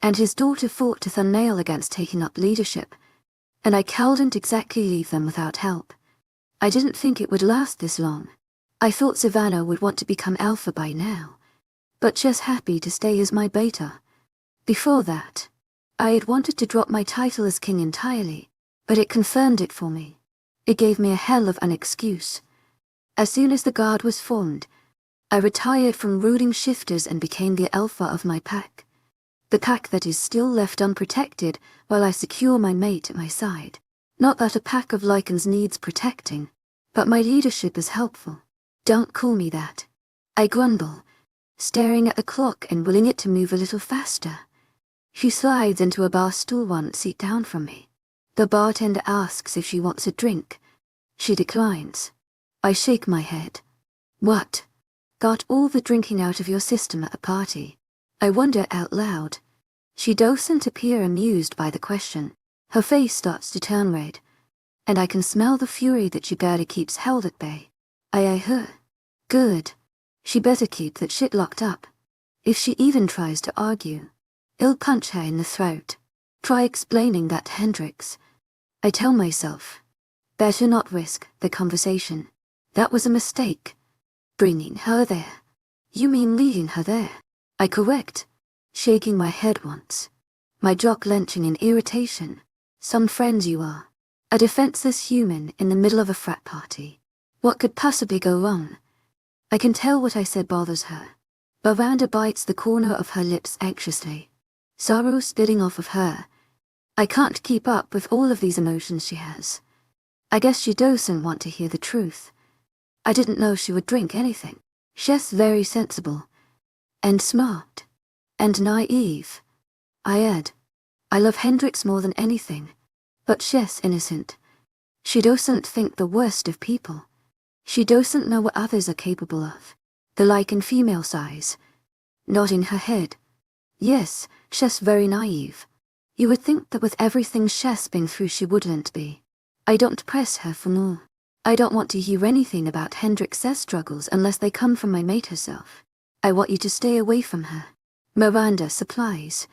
and his daughter fought tooth and nail against taking up leadership, and I couldn't exactly leave them without help. I didn't think it would last this long. I thought Savannah would want to become alpha by now, but just happy to stay as my beta. Before that, I had wanted to drop my title as king entirely, but it confirmed it for me. It gave me a hell of an excuse. As soon as the Guard was formed, I retired from ruling shifters and became the alpha of my pack. The pack that is still left unprotected while I secure my mate at my side. Not that a pack of 𝐊𝐢𝐬𝐬s needs protecting, but my leadership is helpful. Don't call me that. I grumble, staring at the clock and willing it to move a little faster. She slides into a bar stool 1 seat down from me. The bartender asks if she wants a drink. She declines. I shake my head. "What? Got all the drinking out of your system at a party?" I wonder out loud. She doesn't appear amused by the question. Her face starts to turn red, and I can smell the fury that she barely keeps held at bay. I eye her. Good. She better keep that shit locked up. If she even tries to argue, I'll punch her in the throat. Try explaining that to Hendrix. I tell myself, better not risk the conversation. That was a mistake. Bringing her there. You mean leading her there? I correct, shaking my head once, my jaw clenching in irritation. Some friends you are. A defenseless human in the middle of a frat party. What could possibly go wrong? I can tell what I said bothers her. Miranda bites the corner of her lips anxiously, sorrow spilling off of her. I can't keep up with all of these emotions she has. I guess she doesn't want to hear the truth. I didn't know she would drink anything. She's very sensible, and smart, and naive. I add, I love Hendrix more than anything, but she's innocent. She doesn't think the worst of people. She doesn't know what others are capable of. The 𝐊𝐢𝐬𝐬 female size. Nodding her head. Yes, she's very naive. You would think that with everything she's been through she wouldn't be. I don't press her for more. I don't want to hear anything about Hendrix's struggles unless they come from my mate herself. I want you to stay away from her. Miranda supplies,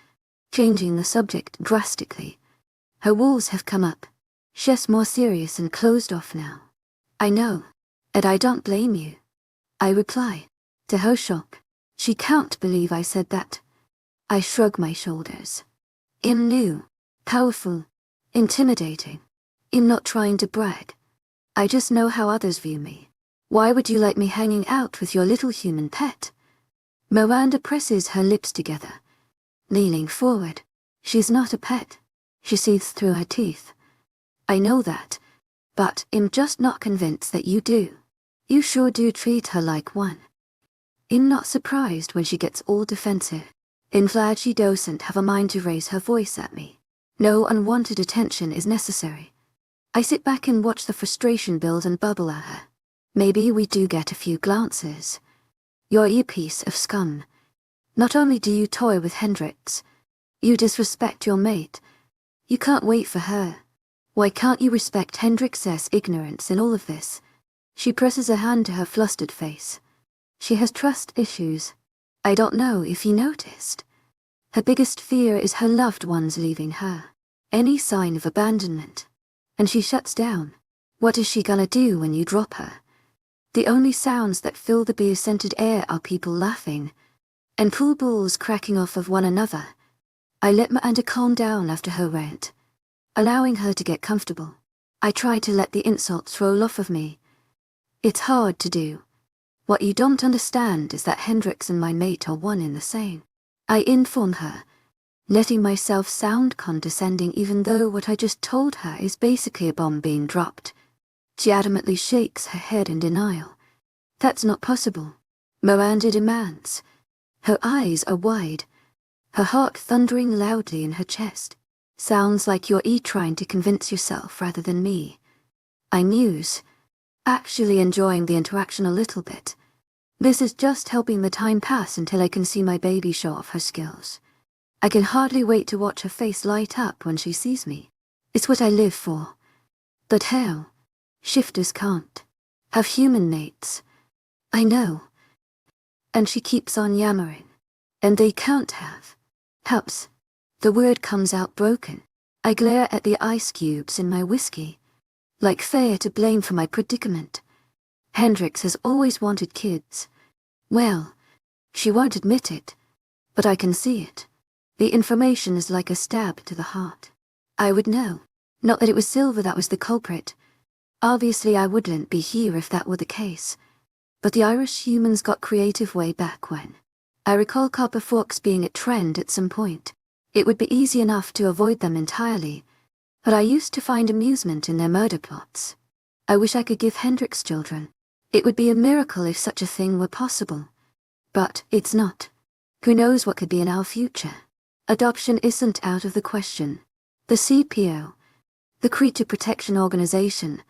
changing the subject drastically. Her walls have come up. She's more serious and closed off now. I know, and I don't blame you. I reply. To her shock, she can't believe I said that. I shrug my shoulders. Knew. Powerful. Intimidating. I'm not trying to brag. I just know how others view me. Why would you like me hanging out with your little human pet? Miranda presses her lips together, leaning forward. She's not a pet. She seethes through her teeth. I know that, but I'm just not convinced that you do. You sure do treat her like one. I'm not surprised when she gets all defensive. I'm glad she doesn't have a mind to raise her voice at me. No unwanted attention is necessary. I sit back and watch the frustration build and bubble at her. Maybe we do get a few glances. You're a piece of scum. Not only do you toy with Hendrix, you disrespect your mate. You can't wait for her. Why can't you respect Hendrix's ignorance in all of this? She presses a hand to her flustered face. She has trust issues. I don't know if you noticed. Her biggest fear is her loved ones leaving her. Any sign of abandonment. And she shuts down. What is she gonna do when you drop her? The only sounds that fill the beer-scented air are people laughing, and pool balls cracking off of one another. I let Miranda calm down after her rant, allowing her to get comfortable. I try to let the insults roll off of me. It's hard to do. What you don't understand is that Hendrix and my mate are one in the same. I inform her, letting myself sound condescending even though what I just told her is basically a bomb being dropped. She adamantly shakes her head in denial. That's not possible, Miranda demands. Her eyes are wide, her heart thundering loudly in her chest. Sounds like you're trying to convince yourself rather than me. I muse, actually enjoying the interaction a little bit. This is just helping the time pass until I can see my baby show off her skills. I can hardly wait to watch her face light up when she sees me. It's what I live for. But hell, shifters can't have human mates. I know. And she keeps on yammering. And they can't have. Helps. The word comes out broken. I glare at the ice cubes in my whiskey, like fair to blame for my predicament. Hendrix has always wanted kids. Well, she won't admit it, but I can see it. The information is like a stab to the heart. I would know. Not that it was Silver that was the culprit. Obviously I wouldn't be here if that were the case. But the Irish humans got creative way back when. I recall copper forks being a trend at some point. It would be easy enough to avoid them entirely, but I used to find amusement in their murder plots. I wish I could give Hendrix children. It would be a miracle if such a thing were possible. But it's not. Who knows what could be in our future? Adoption isn't out of the question. The CPO, the Creature Protection Organization,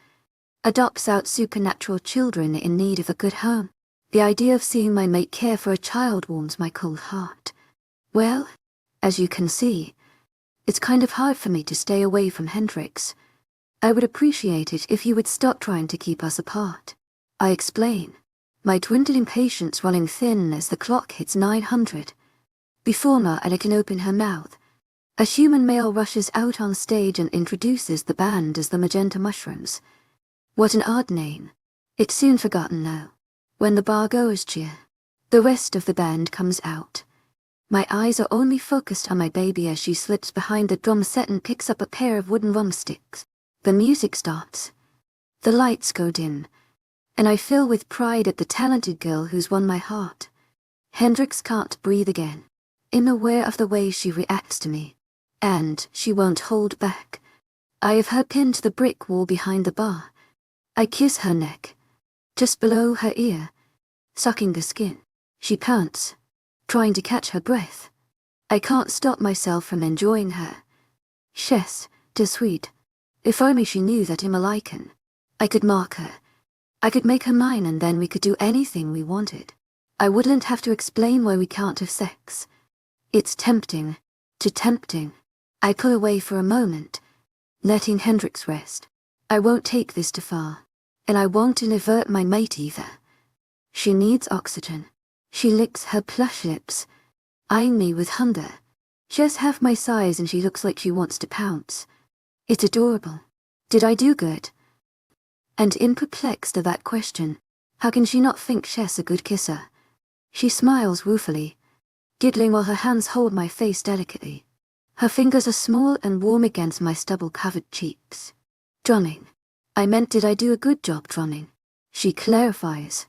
adopts out supernatural children in need of a good home. The idea of seeing my mate care for a child warms my cold heart. Well, as you can see, it's kind of hard for me to stay away from Hendrix. I would appreciate it if you would stop trying to keep us apart. I explain, my dwindling patience running thin as the clock hits 900. Before Miranda can open her mouth, a human male rushes out on stage and introduces the band as the Magenta Mushrooms. What an odd name. It's soon forgotten now. When the bar goes cheer, the rest of the band comes out. My eyes are only focused on my baby as she slips behind the drum set and picks up a pair of wooden drumsticks. The music starts. The lights go dim, and I fill with pride at the talented girl who's won my heart. Hendrix can't breathe again. I'm aware of the way she reacts to me, and she won't hold back. I have her pinned to the brick wall behind the bar. I kiss her neck, just below her ear, sucking the skin. She pants, trying to catch her breath. I can't stop myself from enjoying her. She's too sweet. If only she knew that I'm a lichen. I could mark her. I could make her mine and then we could do anything we wanted. I wouldn't have to explain why we can't have sex. It's tempting, too tempting. I pull away for a moment, letting Hendrix rest. I won't take this too far, and I won't invert my mate either. She needs oxygen. She licks her plush lips, eyeing me with hunger. She has half my size and she looks like she wants to pounce. It's adorable. Did I do good? And in perplexed at that question, how can she not think she's a good kisser? She smiles ruefully, giggling while her hands hold my face delicately. Her fingers are small and warm against my stubble-covered cheeks. Drumming. I meant, did I do a good job drumming? She clarifies.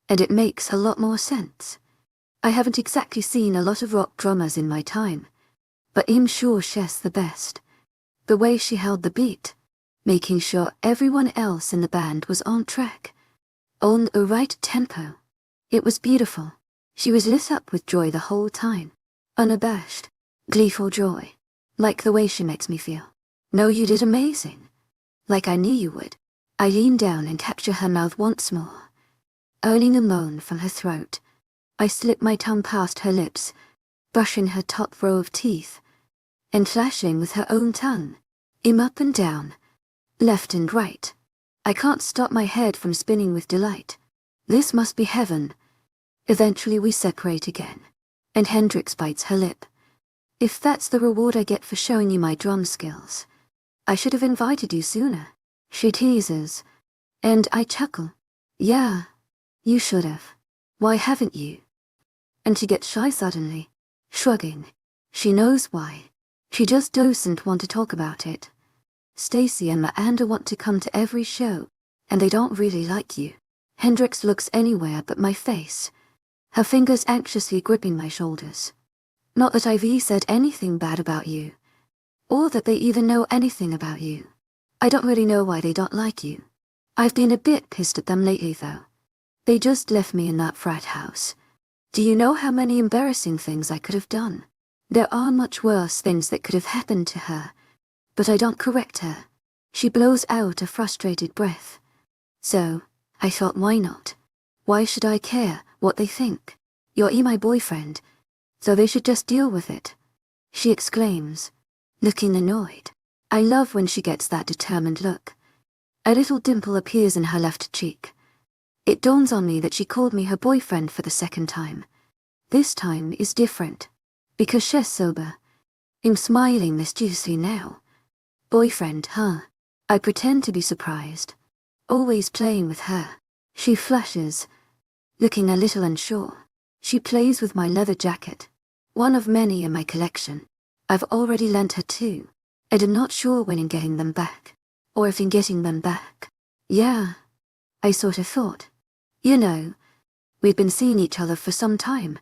And it makes a lot more sense. I haven't exactly seen a lot of rock drummers in my time, but 𝐿𝐲𝐻𝐬's the best. The way she held the beat, making sure everyone else in the band was on track, on the right tempo. It was beautiful. She was lit up with joy the whole time. Unabashed, gleeful joy. Like the way she makes me feel. No, you did amazing. Like I knew you would. I leaned down and captured her mouth once more. Earning a moan from her throat, I slipped my tongue past her lips, brushing her top row of teeth, and flashing with her own tongue, up and down, left and right. I can't stop my head from spinning with delight. This must be heaven. Eventually we separate again, and Hendrix bites her lip. If that's the reward I get for showing you my drum skills, I should have invited you sooner. She teases, and I chuckle. Yeah, you should have. Why haven't you? And she gets shy suddenly, shrugging. She knows why. She just doesn't want to talk about it. Stacy and Miranda want to come to every show, and they don't really like you. Hendrix looks anywhere but my face, her fingers anxiously gripping my shoulders. Not that I've said anything bad about you, or that they even know anything about you. I don't really know why they don't like you. I've been a bit pissed at them lately though. They just left me in that frat house. Do you know how many embarrassing things I could have done? There are much worse things that could have happened to her, but I don't correct her. She blows out a frustrated breath. So, I thought, why not? Why should I care what they think? You're my boyfriend, so they should just deal with it, she exclaims, looking annoyed. I love when she gets that determined look. A little dimple appears in her left cheek. It dawns on me that she called me her boyfriend for the second time. This time is different, because she's sober. I'm smiling mischievously now. Boyfriend, huh? I pretend to be surprised. Always playing with her. She flushes, looking a little unsure. She plays with my leather jacket, one of many in my collection. I've already lent her two, and I'm not sure when I'm getting them back, or if I'm getting them back. Yeah, I sort of thought. You know, we'd been seeing each other for some time,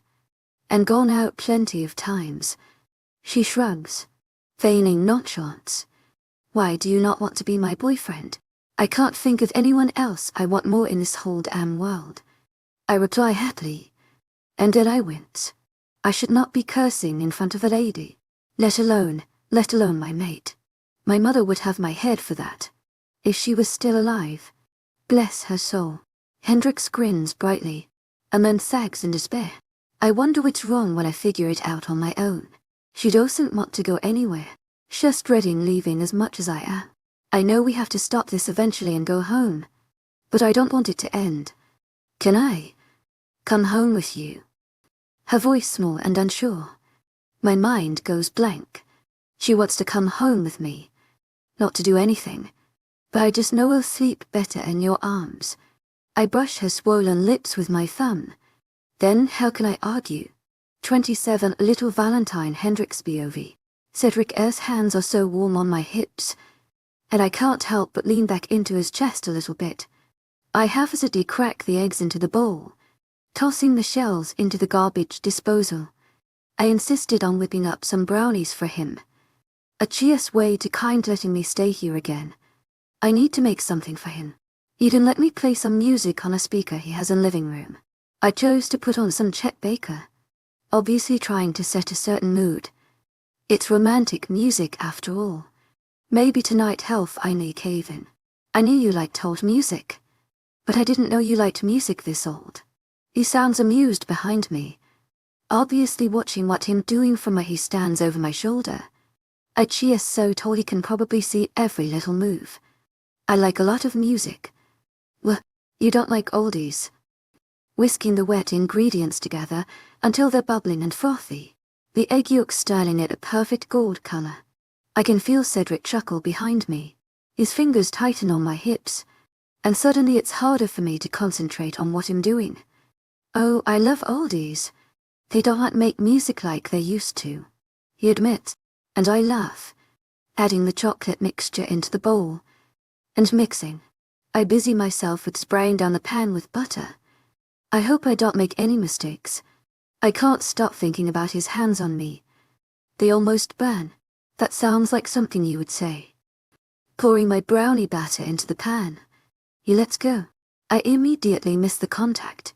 and gone out plenty of times. She shrugs, feigning nonchalance. Why do you not want to be my boyfriend? I can't think of anyone else I want more in this whole damn world. I reply happily, and then I wince. I should not be cursing in front of a lady, let alone my mate. My mother would have my head for that, if she was still alive. Bless her soul. Hendrix grins brightly, and then sags in despair. I wonder what's wrong when I figure it out on my own. She doesn't want to go anywhere. She's dreading leaving as much as I am. I know we have to stop this eventually and go home, but I don't want it to end. Can I come home with you? Her voice small and unsure. My mind goes blank. She wants to come home with me, not to do anything, but I just know we'll sleep better in your arms. I brush her swollen lips with my thumb. Then how can I argue? 27 Little Valentine Hendrix POV. Cedric's hands are so warm on my hips, and I can't help but lean back into his chest a little bit. I haphazardly crack the eggs into the bowl, tossing the shells into the garbage disposal. I insisted on whipping up some brownies for him. A cheer's way to kind letting me stay here again. I need to make something for him. He didn't let me play some music on a speaker he has in living room. I chose to put on some Chet Baker, obviously trying to set a certain mood. It's romantic music after all. Maybe tonight 𝐿𝐻𝐻𝐬. I knew you liked old music, but I didn't know you liked music this old. He sounds amused behind me, obviously watching what I'm doing from where he stands over my shoulder. I cheer so tall he can probably see every little move. I like a lot of music. Well, you don't like oldies. Whisking the wet ingredients together until they're bubbling and frothy, the egg yolk styling it a perfect gold color. I can feel Cedric chuckle behind me. His fingers tighten on my hips, and suddenly it's harder for me to concentrate on what I'm doing. Oh, I love oldies. They don't make music like they used to, he admits. and I laugh, adding the chocolate mixture into the bowl, and mixing. I busy myself with spraying down the pan with butter. I hope I don't make any mistakes. I can't stop thinking about his hands on me. They almost burn. That sounds like something you would say. Pouring my brownie batter into the pan. He lets go. I immediately miss the contact.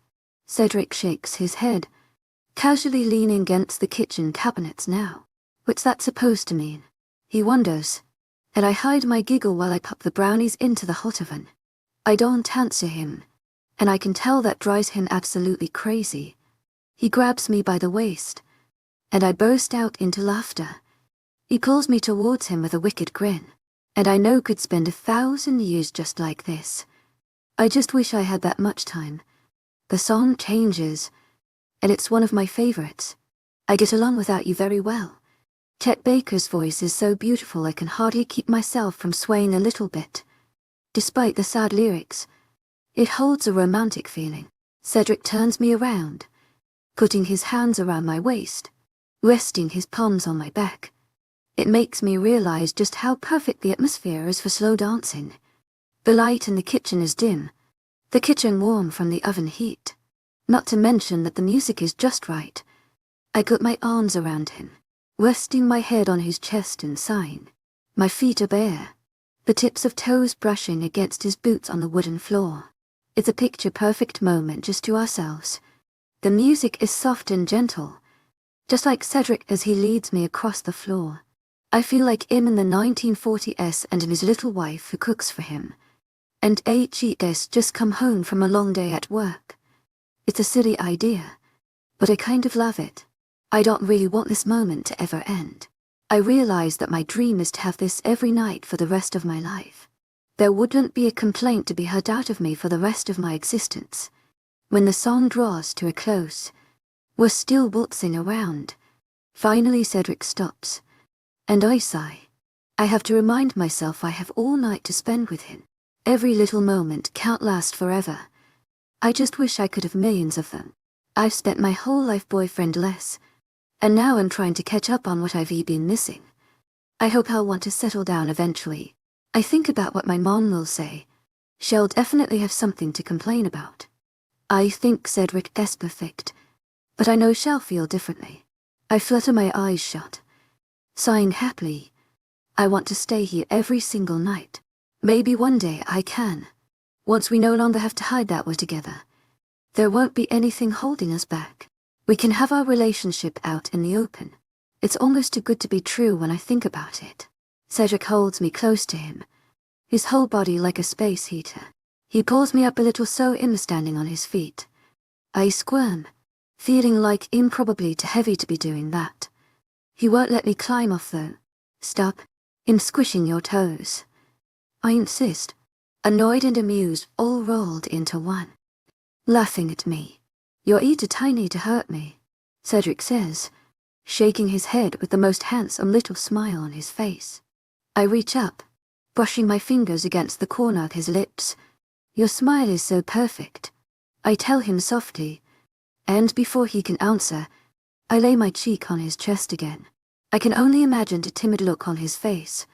Cedric shakes his head, casually leaning against the kitchen cabinets now. What's that supposed to mean? He wonders, and I hide my giggle while I pop the brownies into the hot oven. I don't answer him, and I can tell that drives him absolutely crazy. He grabs me by the waist, and I burst out into laughter. He pulls me towards him with a wicked grin, and I know could spend 1,000 years just like this. I just wish I had that much time. The song changes, and it's one of my favorites. I get along without you very well. Chet Baker's voice is so beautiful I can hardly keep myself from swaying a little bit. Despite the sad lyrics, it holds a romantic feeling. Cedric turns me around, putting his hands around my waist, resting his palms on my back. It makes me realize just how perfect the atmosphere is for slow dancing. The light in the kitchen is dim, the kitchen warm from the oven heat. Not to mention that the music is just right. I put my arms around him, resting my head on his chest and sighing. My feet are bare, the tips of toes brushing against his boots on the wooden floor. It's a picture-perfect moment just to ourselves. The music is soft and gentle, just like Cedric as he leads me across the floor. I feel like him in the 1940s and his little wife who cooks for him. And 𝐊𝐲𝐬𝐧 just come home from a long day at work. It's a silly idea, but I kind of love it. I don't really want this moment to ever end. I realize that my dream is to have this every night for the rest of my life. There wouldn't be a complaint to be heard out of me for the rest of my existence. When the song draws to a close, we're still waltzing around. Finally Cedric stops, and I sigh. I have to remind myself I have all night to spend with him. Every little moment can't last forever. I just wish I could have millions of them. I've spent my whole life boyfriendless, and now I'm trying to catch up on what I've been missing. I hope I'll want to settle down eventually. I think about what my mom will say. She'll definitely have something to complain about. I think Cedric is perfect, but I know she'll feel differently. I flutter my eyes shut, sighing happily. I want to stay here every single night. Maybe one day I can. Once we no longer have to hide that we're together. There won't be anything holding us back. We can have our relationship out in the open. It's almost too good to be true when I think about it. Cedric holds me close to him, his whole body like a space heater. He pulls me up a little so I'm standing on his feet. I squirm, feeling like I'm probably too heavy to be doing that. He won't let me climb off though. Stop. I'm squishing your toes. I insist, annoyed and amused all rolled into one. Laughing at me. You're too tiny to hurt me, Cedric says, shaking his head with the most handsome little smile on his face. I reach up, brushing my fingers against the corner of his lips. Your smile is so perfect, I tell him softly, and before he can answer, I lay my cheek on his chest again. I can only imagine the timid look on his face.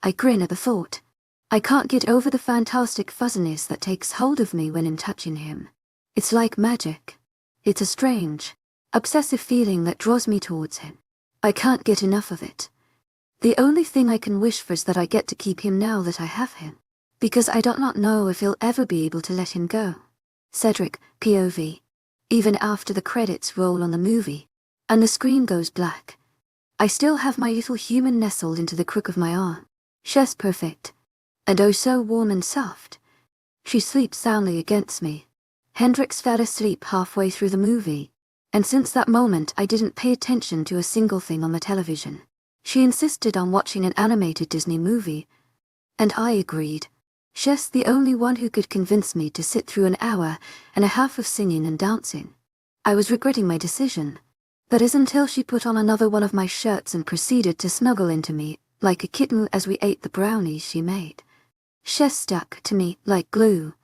I grin at the thought. I can't get over the fantastic fuzziness that takes hold of me when I'm touching him. It's like magic. It's a strange, obsessive feeling that draws me towards him. I can't get enough of it. The only thing I can wish for is that I get to keep him now that I have him, because I do not know if he'll ever be able to let him go. Cedric, POV. Even after the credits roll on the movie, and the screen goes black, I still have my little human nestled into the crook of my arm. She's perfect, and oh so warm and soft. She sleeps soundly against me. Hendrix fell asleep halfway through the movie, and since that moment I didn't pay attention to a single thing on the television. She insisted on watching an animated Disney movie, and I agreed. She's the only one who could convince me to sit through an hour and a half of singing and dancing. I was regretting my decision, but as until she put on another one of my shirts and proceeded to snuggle into me like a kitten as we ate the brownies she made. She's stuck to me like glue,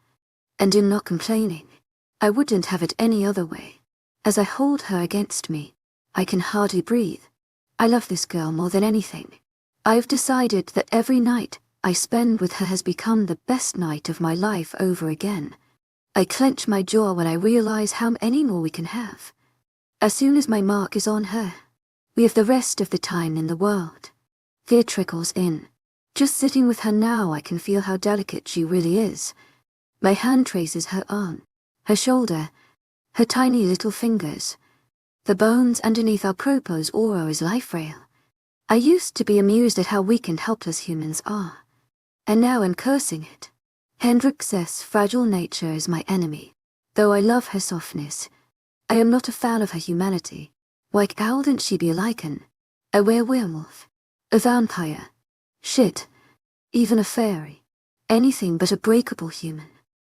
and I'm not complaining. I wouldn't have it any other way. As I hold her against me, I can hardly breathe. I love this girl more than anything. I've decided that every night I spend with her has become the best night of my life over again. I clench my jaw when I realize how many more we can have. As soon as my mark is on her, we have the rest of the time in the world. Fear trickles in. Just sitting with her now, I can feel how delicate she really is. My hand traces her arm, her shoulder, her tiny little fingers. The bones underneath our propose aura is life frail. I used to be amused at how weak and helpless humans are, and now I'm cursing it. 𝐿 fragile nature is my enemy. Though I love her softness, I am not a fan of her humanity. Why couldn't she be a lichen, a werewolf, a vampire? Shit, even a fairy. Anything but a breakable human.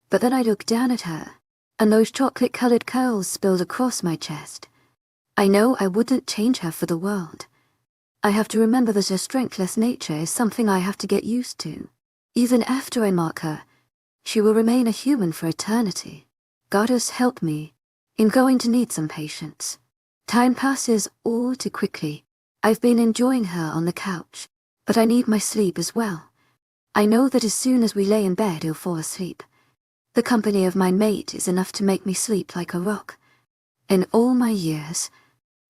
But then I look down at her, and those chocolate-colored curls spilled across my chest. I know I wouldn't change her for the world. I have to remember that her strengthless nature is something I have to get used to. Even after I mark her, she will remain a human for eternity. Goddess help me. I'm going to need some patience. Time passes all too quickly. I've been enjoying her on the couch, but I need my sleep as well. I know that as soon as we lay in bed, he'll fall asleep. The company of my mate is enough to make me sleep like a rock. In all my years,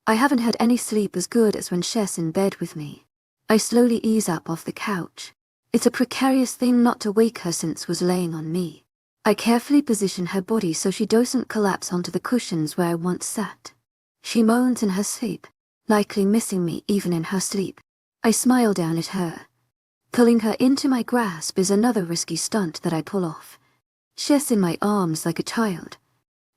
I haven't had any sleep as good as when Shess in bed with me. I slowly ease up off the couch. It's a precarious thing not to wake her since was laying on me. I carefully position her body so she doesn't collapse onto the cushions where I once sat. She moans in her sleep, likely missing me even in her sleep. I smile down at her. Pulling her into my grasp is another risky stunt that I pull off. Shess in my arms like a child.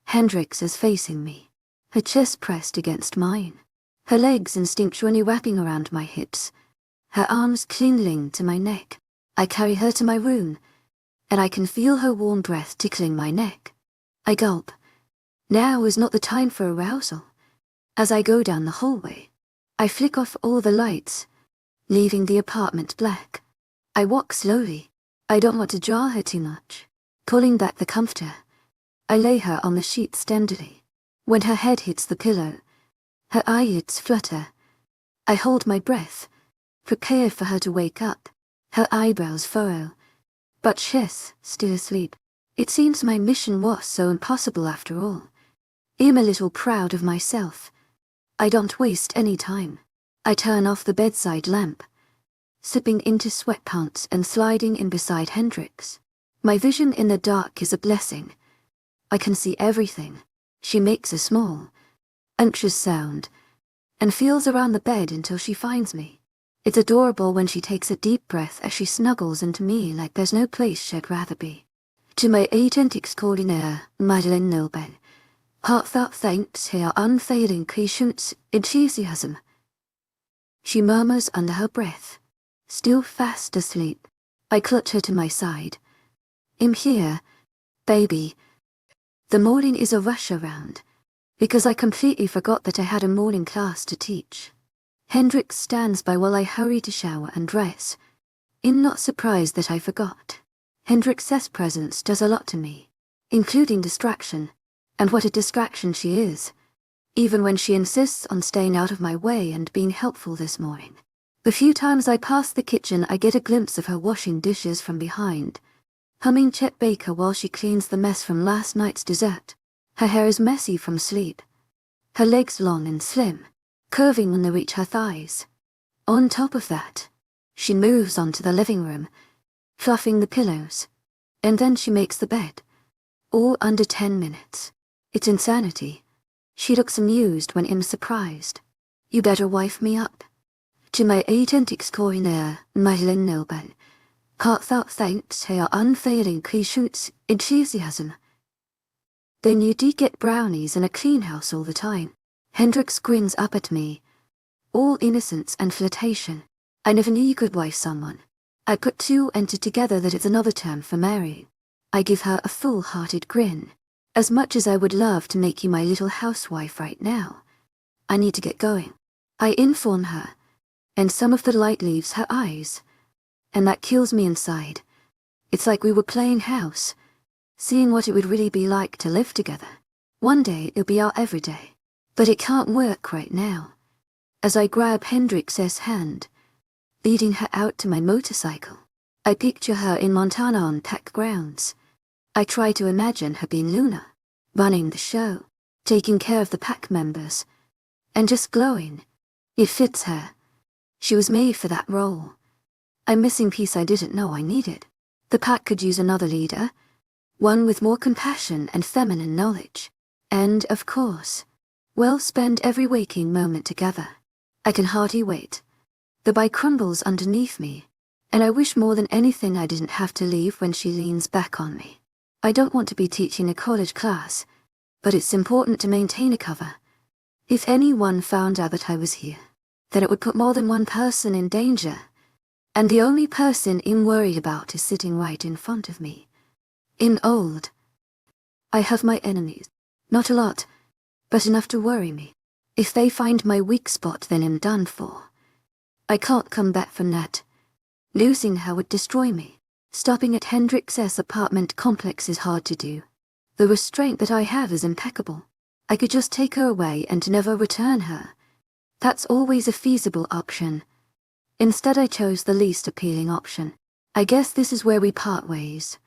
Hendrix is facing me, her chest pressed against mine, her legs instinctually wrapping around my hips, her arms clinging to my neck. I carry her to my room, and I can feel her warm breath tickling my neck. I gulp. Now is not the time for arousal. As I go down the hallway, I flick off all the lights, leaving the apartment black. I walk slowly. I don't want to jar her too much. Pulling back the comforter, I lay her on the sheets tenderly. When her head hits the pillow, her eyelids flutter. I hold my breath, prepared for her to wake up. Her eyebrows furrow. But Shess, still asleep. It seems my mission was so impossible after all. I'm a little proud of myself. I don't waste any time. I turn off the bedside lamp, slipping into sweatpants and sliding in beside Hendrix. My vision in the dark is a blessing. I can see everything. She makes a small, anxious sound, and feels around the bed until she finds me. It's adorable when she takes a deep breath as she snuggles into me like there's no place she'd rather be. To my agent extraordinaire, heartfelt thanks to our unfailing patience enthusiasm. She murmurs under her breath, still fast asleep. I clutch her to my side. I'm here, baby. The morning is a rush around, because I completely forgot that I had a morning class to teach. Hendrix stands by while I hurry to shower and dress. I'm not surprised that I forgot. Hendrix's presence does a lot to me, including distraction, and what a distraction she is, even when she insists on staying out of my way and being helpful this morning. The few times I pass the kitchen, I get a glimpse of her washing dishes from behind, humming Chet Baker while she cleans the mess from last night's dessert. Her hair is messy from sleep, her legs long and slim, curving when they reach her thighs. On top of that, she moves onto the living room, fluffing the pillows, and then she makes the bed. All under 10 minutes. It's insanity. She looks amused when I'm surprised. You better wife me up. To my agent extraordinaire, heartfelt thanks to your unfailing patience, enthusiasm. Then you do get brownies in a clean house all the time. Hendrix grins up at me, all innocence and flirtation. I never knew you could wife someone. I put two and two together that it's another term for marrying. I give her a full-hearted grin. As much as I would love to make you my little housewife right now, I need to get going. I inform her, and some of the light leaves her eyes, and that kills me inside. It's like we were playing house, seeing what it would really be like to live together. One day it'll be our everyday, but it can't work right now. as I grab Hendrix's hand, leading her out to my motorcycle. I picture her in Montana on pack grounds. I try to imagine her being Luna, running the show, taking care of the pack members, and just glowing. It fits her. She was made for that role. I'm missing piece I didn't know I needed. The pack could use another leader, one with more compassion and feminine knowledge. And, of course, we'll spend every waking moment together. I can hardly wait. The bike crumbles underneath me, and I wish more than anything I didn't have to leave when she leans back on me. I don't want to be teaching a college class, but it's important to maintain a cover. If anyone found out that I was here, then it would put more than one person in danger, and the only person I'm worried about is sitting right in front of me. In old. I have my enemies. Not a lot, but enough to worry me. If they find my weak spot, then I'm done for. I can't come back from that. Losing her would destroy me. Stopping at Hendrix's apartment complex is hard to do. The restraint that I have is impeccable. I could just take her away and never return her. That's always a feasible option. Instead, I chose the least appealing option. I guess this is where we part ways.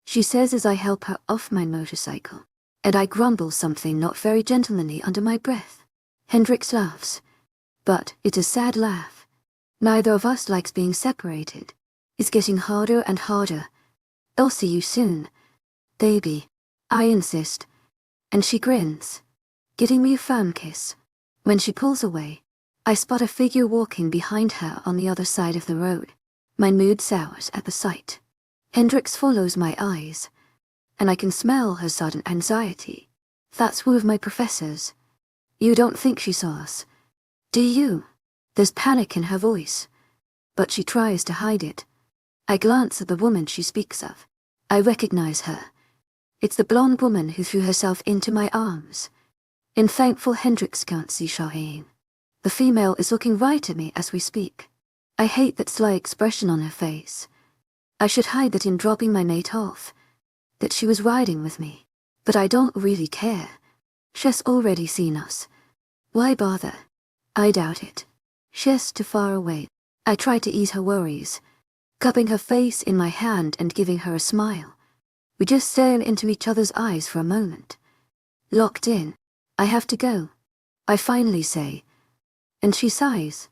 She says as I help her off my motorcycle, and I grumble something not very gentlemanly under my breath. Hendrix laughs, but it's a sad laugh. Neither of us likes being separated. It's getting harder and harder. I'll see you soon, baby, I insist, and she grins, getting me a firm kiss. When she pulls away, I spot a figure walking behind her on the other side of the road. My mood sours at the sight. Hendrix follows my eyes, and I can smell her sudden anxiety. That's one of my professors. You don't think she saw us, do you? There's panic in her voice, but she tries to hide it. I glance at the woman she speaks of. I recognize her. It's the blonde woman who threw herself into my arms. In thankful Hendrix can't see 𝐊𝐢𝐬𝐬. The female is looking right at me as we speak. I hate that sly expression on her face. I should hide that in dropping my mate off, that she was riding with me. But I don't really care. She's already seen us. Why bother? I doubt it. She's too far away. I try to ease her worries, cupping her face in my hand and giving her a smile. We just stare into each other's eyes for a moment. Locked in. I have to go, I finally say, and she sighs,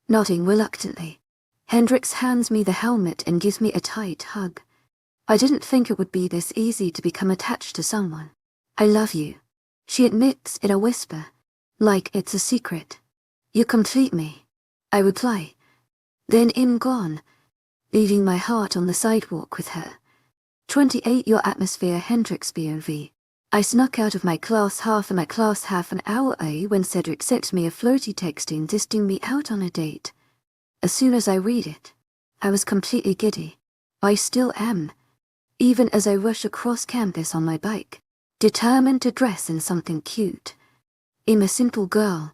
nodding reluctantly. Hendrix hands me the helmet and gives me a tight hug. I didn't think it would be this easy to become attached to someone. I love you, she admits in a whisper, like it's a secret. You complete me, I reply. Then I'm gone, leaving my heart on the sidewalk with her. 28 Your atmosphere Hendrix POV. I snuck out of my class half an hour when Cedric sent me a flirty text insisting me out on a date. As soon as I read it, I was completely giddy. I still am, even as I rush across campus on my bike, determined to dress in something cute. I'm a simple girl.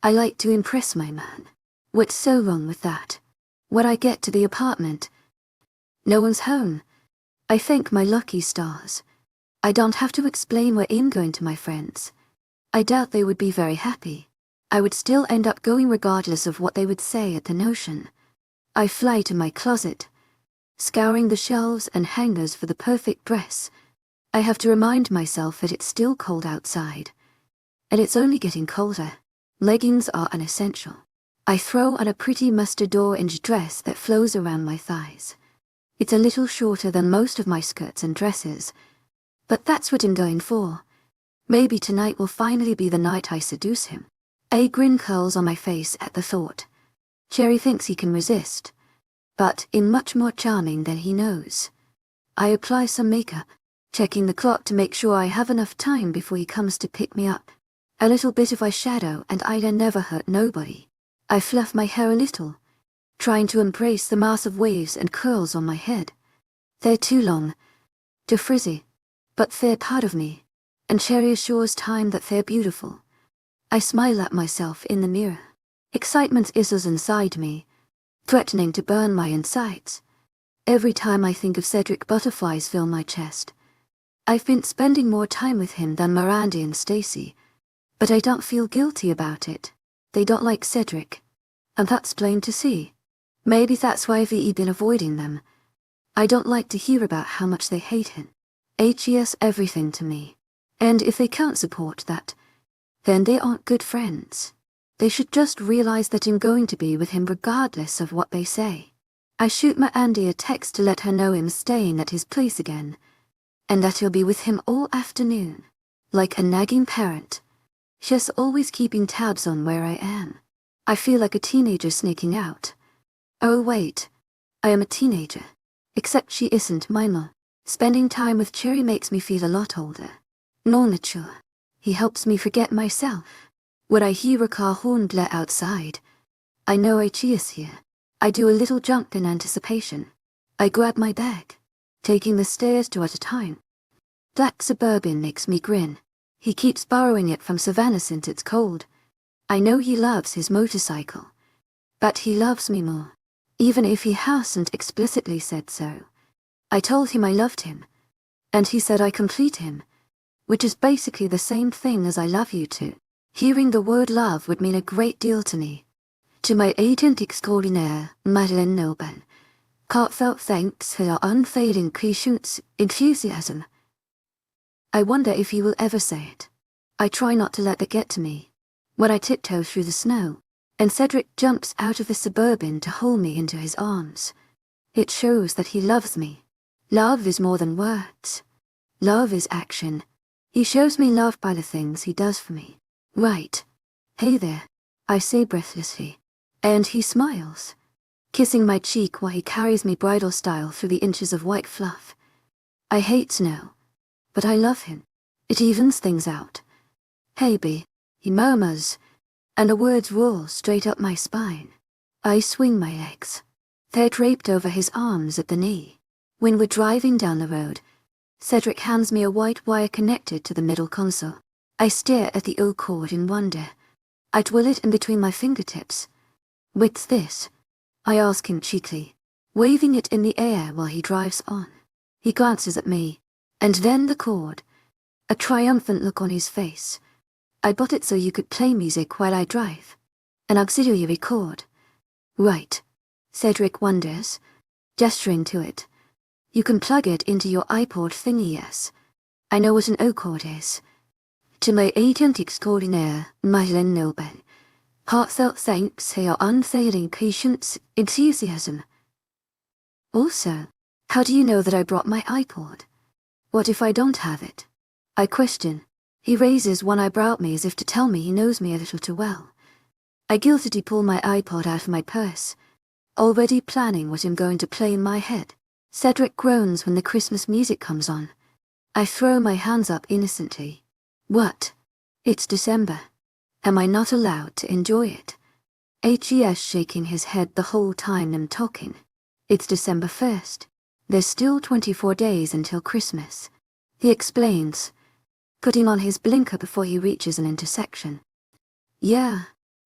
I like to impress my man. What's so wrong with that? When I get to the apartment, no one's home. I thank my lucky stars. I don't have to explain where I'm going to my friends. I doubt they would be very happy. I would still end up going regardless of what they would say at the notion. I fly to my closet, scouring the shelves and hangers for the perfect dress. I have to remind myself that it's still cold outside. And it's only getting colder. Leggings are an essential. I throw on a pretty mustard orange dress that flows around my thighs. It's a little shorter than most of my skirts and dresses, but that's what I'm going for. Maybe tonight will finally be the night I seduce him. A grin curls on my face at the thought. Cherry thinks he can resist, but I'm much more charming than he knows. I apply some makeup, checking the clock to make sure I have enough time before he comes to pick me up. A little bit of eyeshadow and eyeliner never hurt nobody. I fluff my hair a little, trying to embrace the mass of waves and curls on my head. They're too long, too frizzy, but they're part of me, and Cherry assures time that they're beautiful. I smile at myself in the mirror. Excitement isses inside me, threatening to burn my insides. Every time I think of Cedric, butterflies fill my chest. I've been spending more time with him than Miranda and Stacy, but I don't feel guilty about it. They don't like Cedric. And that's plain to see. Maybe that's why we've been avoiding them. I don't like to hear about how much they hate him. He's everything to me. And if they can't support that, then they aren't good friends. They should just realize that I'm going to be with him regardless of what they say. I shoot my Andy a text to let her know I'm staying at his place again, and that he'll be with him all afternoon. Like a nagging parent, she's always keeping tabs on where I am. I feel like a teenager sneaking out. Oh wait, I am a teenager. Except she isn't minor. Spending time with Cherry makes me feel a lot older. More mature. He helps me forget myself. When I hear a car horn blare outside, I know 𝐊𝐲𝐬 is here. I do a little jump in anticipation. I grab my bag, taking the stairs 2 at a time. Black Suburban makes me grin. He keeps borrowing it from Savannah since it's cold. I know he loves his motorcycle, but he loves me more, even if he hasn't explicitly said so. I told him I loved him, and he said I complete him, which is basically the same thing as I love you too. Hearing the word love would mean a great deal to me. To my agent extraordinaire, 𝐊𝐲𝐬𝐷𝐿, heartfelt thanks for your unfailing patience, enthusiasm. I wonder if he will ever say it. I try not to let that get to me. When I tiptoe through the snow, and Cedric jumps out of the Suburban to hold me into his arms, it shows that he loves me. Love is more than words. Love is action. He shows me love by the things he does for me. Right. Hey there, I say breathlessly. And he smiles, kissing my cheek while he carries me bridal style through the inches of white fluff. I hate snow, but I love him. It evens things out. Hey B, he murmurs, and the words roll straight up my spine. I swing my legs. They're draped over his arms at the knee. When we're driving down the road, Cedric hands me a white wire connected to the middle console. I stare at the old cord in wonder. I twirl it in between my fingertips. What's this? I ask him cheekily, waving it in the air while he drives on. He glances at me, and then the cord. A triumphant look on his face. I bought it so you could play music while I drive. An auxiliary cord. Right. Cedric wonders, gesturing to it. You can plug it into your iPod thingy, yes. I know what an O cord is. To my agent extraordinaire, 𝐊𝐲𝐬𝐷𝐿, heartfelt thanks for your unfailing patience, enthusiasm. Also, how do you know that I brought my iPod? What if I don't have it? I question. He raises one eyebrow at me as if to tell me he knows me a little too well. I guiltily pull my iPod out of my purse, already planning what I'm going to play in my head. Cedric groans when the Christmas music comes on. I throw my hands up innocently. What? It's December. Am I not allowed to enjoy it? 𝐊𝐲𝐬 shaking his head the whole time I'm talking. It's December 1st. There's still 24 days until Christmas. He explains, putting on his blinker before he reaches an intersection. Yeah,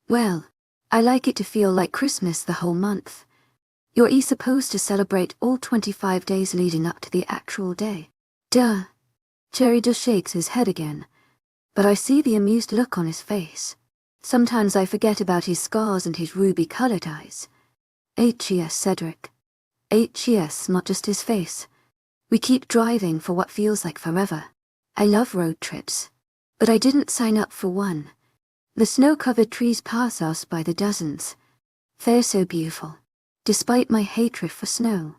well, I like it to feel like Christmas the whole month. You're supposed to celebrate all 25 days leading up to the actual day. Duh. Cherry just shakes his head again, but I see the amused look on his face. Sometimes I forget about his scars and his ruby-colored eyes. 𝐊𝐲𝐬 Cedric. 𝐊𝐲𝐬, not just his face. We keep driving for what feels like forever. I love road trips, but I didn't sign up for one. The snow-covered trees pass us by the dozens. They're so beautiful, despite my hatred for snow.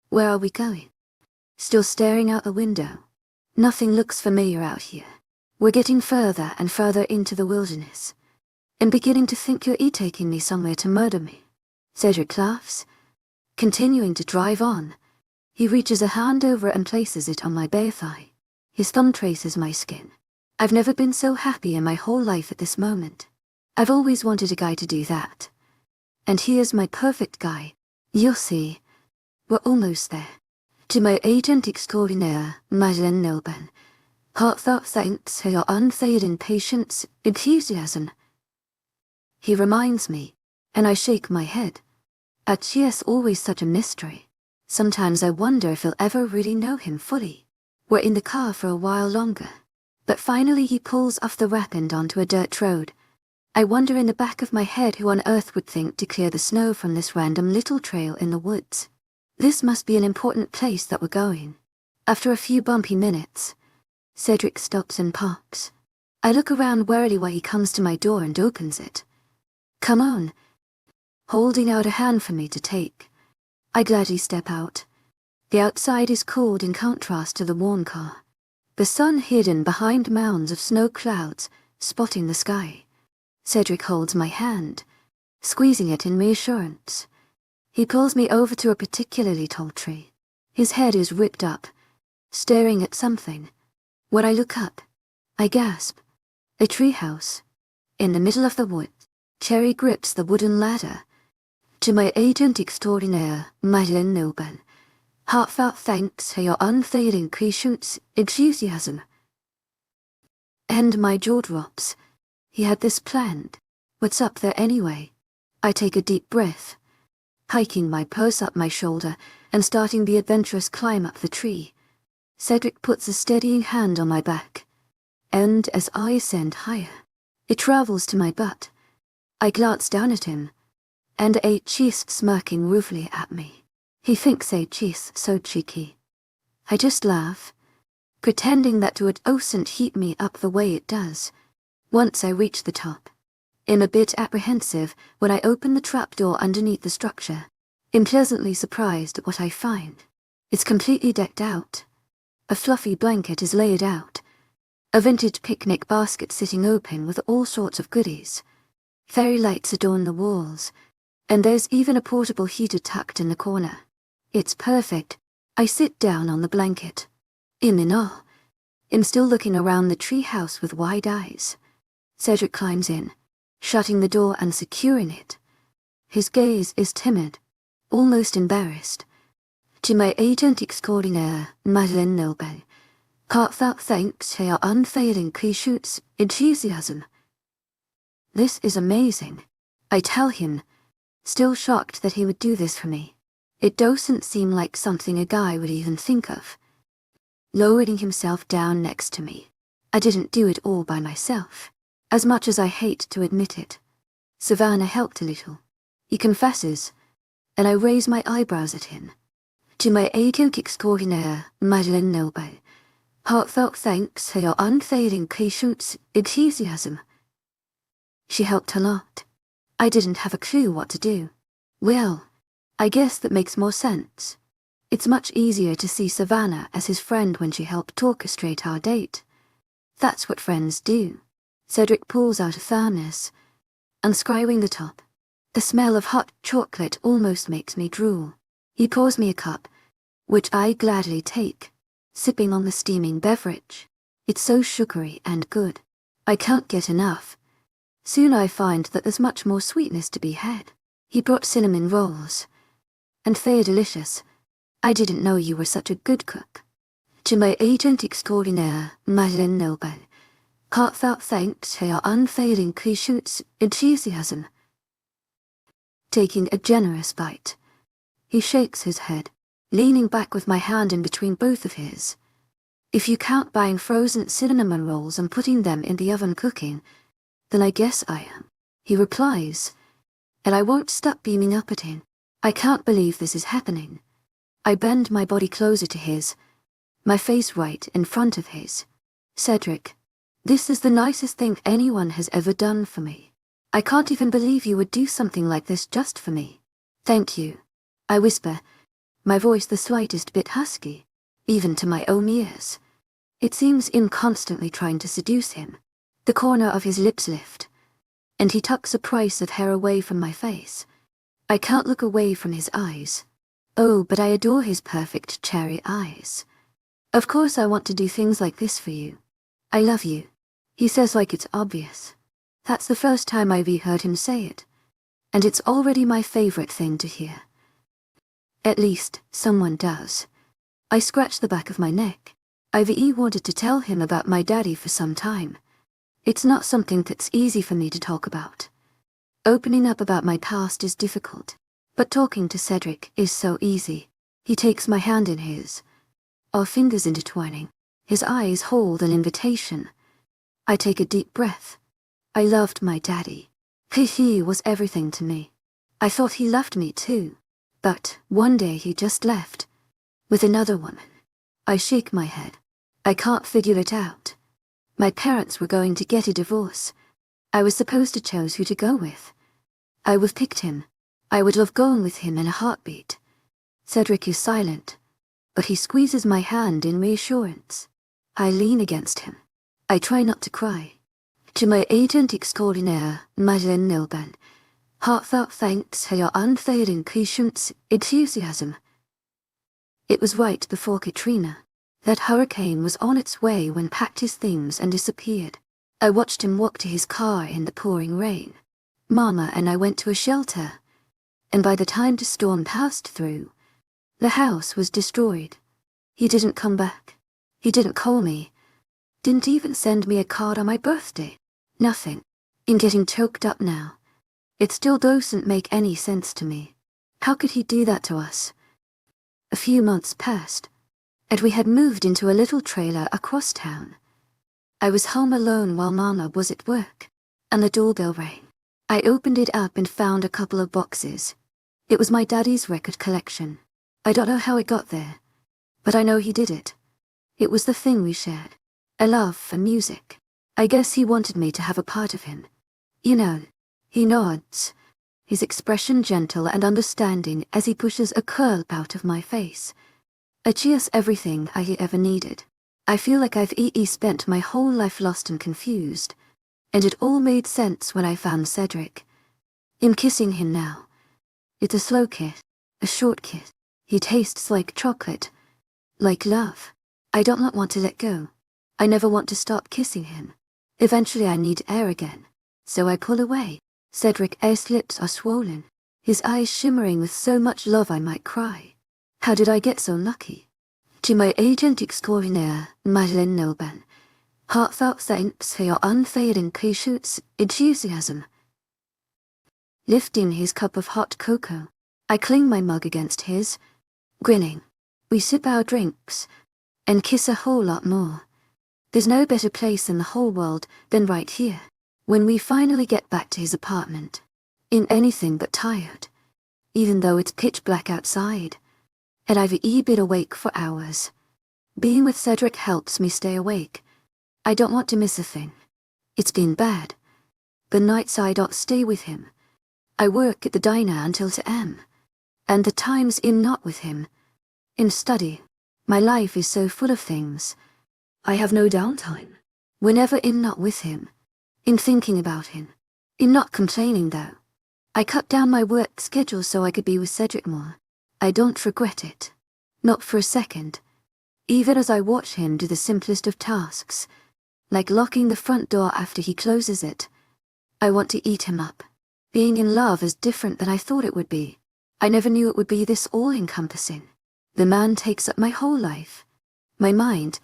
Where are we going? Still staring out the window. Nothing looks familiar out here. We're getting further and further into the wilderness. I'm beginning to think you're taking me somewhere to murder me. Cedric laughs, continuing to drive on. He reaches a hand over and places it on my bare thigh. His thumb traces my skin. I've never been so happy in my whole life at this moment. I've always wanted a guy to do that. And here's my perfect guy. You'll see. We're almost there. To my agent extraordinaire, 𝐊𝐲𝐬𝐷𝐿, heartfelt thanks for your unfailing patience, enthusiasm. He reminds me, and I shake my head. 𝐊𝐲𝐬's always such a mystery. Sometimes I wonder if I'll ever really know him fully. We're in the car for a while longer, but finally he pulls off the ramp and onto a dirt road. I wonder in the back of my head who on earth would think to clear the snow from this random little trail in the woods. This must be an important place that we're going. After a few bumpy minutes, Cedric stops and parks. I look around warily while he comes to my door and opens it. "Come on," holding out a hand for me to take. I gladly step out. The outside is cold in contrast to the warm car. The sun hidden behind mounds of snow clouds, spotting the sky. Cedric holds my hand, squeezing it in reassurance. He pulls me over to a particularly tall tree. His head is ripped up, staring at something. When I look up, I gasp. A treehouse. In the middle of the woods, Cherry grips the wooden ladder. To my agent extraordinaire, Madeleine Noble. Heartfelt thanks for your unfailing patience, enthusiasm. And my jaw drops. He had this planned. What's up there anyway? I take a deep breath, hiking my purse up my shoulder and starting the adventurous climb up the tree. Cedric puts a steadying hand on my back, and as I ascend higher, it travels to my butt. I glance down at him, and 𝐊𝐲𝐳 smirking ruefully at me. He thinks 𝐊𝐲𝐳 so cheeky. I just laugh, pretending that it doesn't heat me up the way it does. Once I reach the top, I'm a bit apprehensive when I open the trapdoor underneath the structure. I'm pleasantly surprised at what I find. It's completely decked out. A fluffy blanket is laid out. A vintage picnic basket sitting open with all sorts of goodies. Fairy lights adorn the walls, and there's even a portable heater tucked in the corner. It's perfect. I sit down on the blanket. I'm in awe. I'm still looking around the treehouse with wide eyes. Cedric climbs in, shutting the door and securing it. His gaze is timid, almost embarrassed. To my agent extraordinaire, Madeleine Noble. Heartfelt thanks for your unfailing patience, enthusiasm. This is amazing, I tell him, still shocked that he would do this for me. It doesn't seem like something a guy would even think of. Lowering himself down next to me. I didn't do it all by myself, as much as I hate to admit it. Savannah helped a little. He confesses, and I raise my eyebrows at him. To my agent extraordinaire, Madeleine Noble. Heartfelt thanks for your unfailing patience, enthusiasm. She helped a lot. I didn't have a clue what to do. Well, I guess that makes more sense. It's much easier to see Savannah as his friend when she helped orchestrate our date. That's what friends do. Cedric pulls out a furnace, unscrewing the top. The smell of hot chocolate almost makes me drool. He pours me a cup, which I gladly take, sipping on the steaming beverage. It's so sugary and good. I can't get enough. Soon I find that there's much more sweetness to be had. He brought cinnamon rolls, and they're delicious. I didn't know you were such a good cook. To my agent extraordinaire, Madeleine Noble. Heartfelt thanks for your unfailing patience, enthusiasm. Taking a generous bite, he shakes his head, leaning back with my hand in between both of his. If you count buying frozen cinnamon rolls and putting them in the oven cooking, then I guess I am, he replies, and I won't stop beaming up at him. I can't believe this is happening. I bend my body closer to his, my face right in front of his. Cedric, this is the nicest thing anyone has ever done for me. I can't even believe you would do something like this just for me. Thank you, I whisper, my voice the slightest bit husky, even to my own ears. It seems I'm constantly trying to seduce him. The corner of his lips lift, and he tucks a price of hair away from my face. I can't look away from his eyes. Oh, but I adore his perfect cherry eyes. Of course I want to do things like this for you. I love you, he says like it's obvious. That's the first time I've heard him say it, and it's already my favorite thing to hear. At least, someone does. I scratch the back of my neck. I've wanted to tell him about my daddy for some time. It's not something that's easy for me to talk about. Opening up about my past is difficult, but talking to Cedric is so easy. He takes my hand in his, our fingers intertwining. His eyes hold an invitation. I take a deep breath, I loved my daddy. He was everything to me. I thought he loved me too. But one day he just left. With another woman. I shake my head. I can't figure it out. My parents were going to get a divorce. I was supposed to choose who to go with. I would have picked him. I would love going with him in a heartbeat. Cedric is silent, but he squeezes my hand in reassurance. I lean against him. I try not to cry. 𝐿𝐢𝐧𝐼𝐻𝐿 𝐊𝐢𝐳 heartfelt thanks for your unfailing patience, enthusiasm. It was right before Katrina. That hurricane was on its way when packed his things and disappeared. I watched him walk to his car in the pouring rain. Mama and I went to a shelter. And by the time the storm passed through, the house was destroyed. He didn't come back. He didn't call me. Didn't even send me a card on my birthday. Nothing. I'm getting choked up now. It still doesn't make any sense to me. How could he do that to us? A few months passed, and we had moved into a little trailer across town. I was home alone while Mama was at work, and the doorbell rang. I opened it up and found a couple of boxes. It was my daddy's record collection. I don't know how it got there, but I know he did it. It was the thing we shared, a love for music. I guess he wanted me to have a part of him. You know, he nods, his expression gentle and understanding as he pushes a curl out of my face. 𝐊𝐢𝐳 everything I ever needed. I feel like I've spent my whole life lost and confused, and it all made sense when I found Cedric. I'm kissing him now. It's a slow kiss, a short kiss. He tastes like chocolate, like love. I don't want to let go. I never want to stop kissing him. Eventually I need air again, so I pull away. Cedric's lips are swollen, his eyes shimmering with so much love I might cry. How did I get so lucky? 𝐿𝐢𝐳𝐼𝐻𝐿 heartfelt thanks for your unfailing patience, enthusiasm. Lifting his cup of hot cocoa, I cling my mug against his, grinning. We sip our drinks, and kiss a whole lot more. There's no better place in the whole world than right here. When we finally get back to his apartment, in anything but tired, even though it's pitch black outside, and I've been awake for hours. Being with Cedric helps me stay awake. I don't want to miss a thing. It's been bad. The nights I don't stay with him. I work at the diner until 2 a.m. And the times I'm not with him. In study, my life is so full of things. I have no downtime. Whenever I'm not with him, I'm thinking about him. I'm not complaining though. I cut down my work schedule so I could be with Cedric more. I don't regret it. Not for a second. Even as I watch him do the simplest of tasks, like locking the front door after he closes it. I want to eat him up. Being in love is different than I thought it would be. I never knew it would be this all-encompassing. The man takes up my whole life. My mind.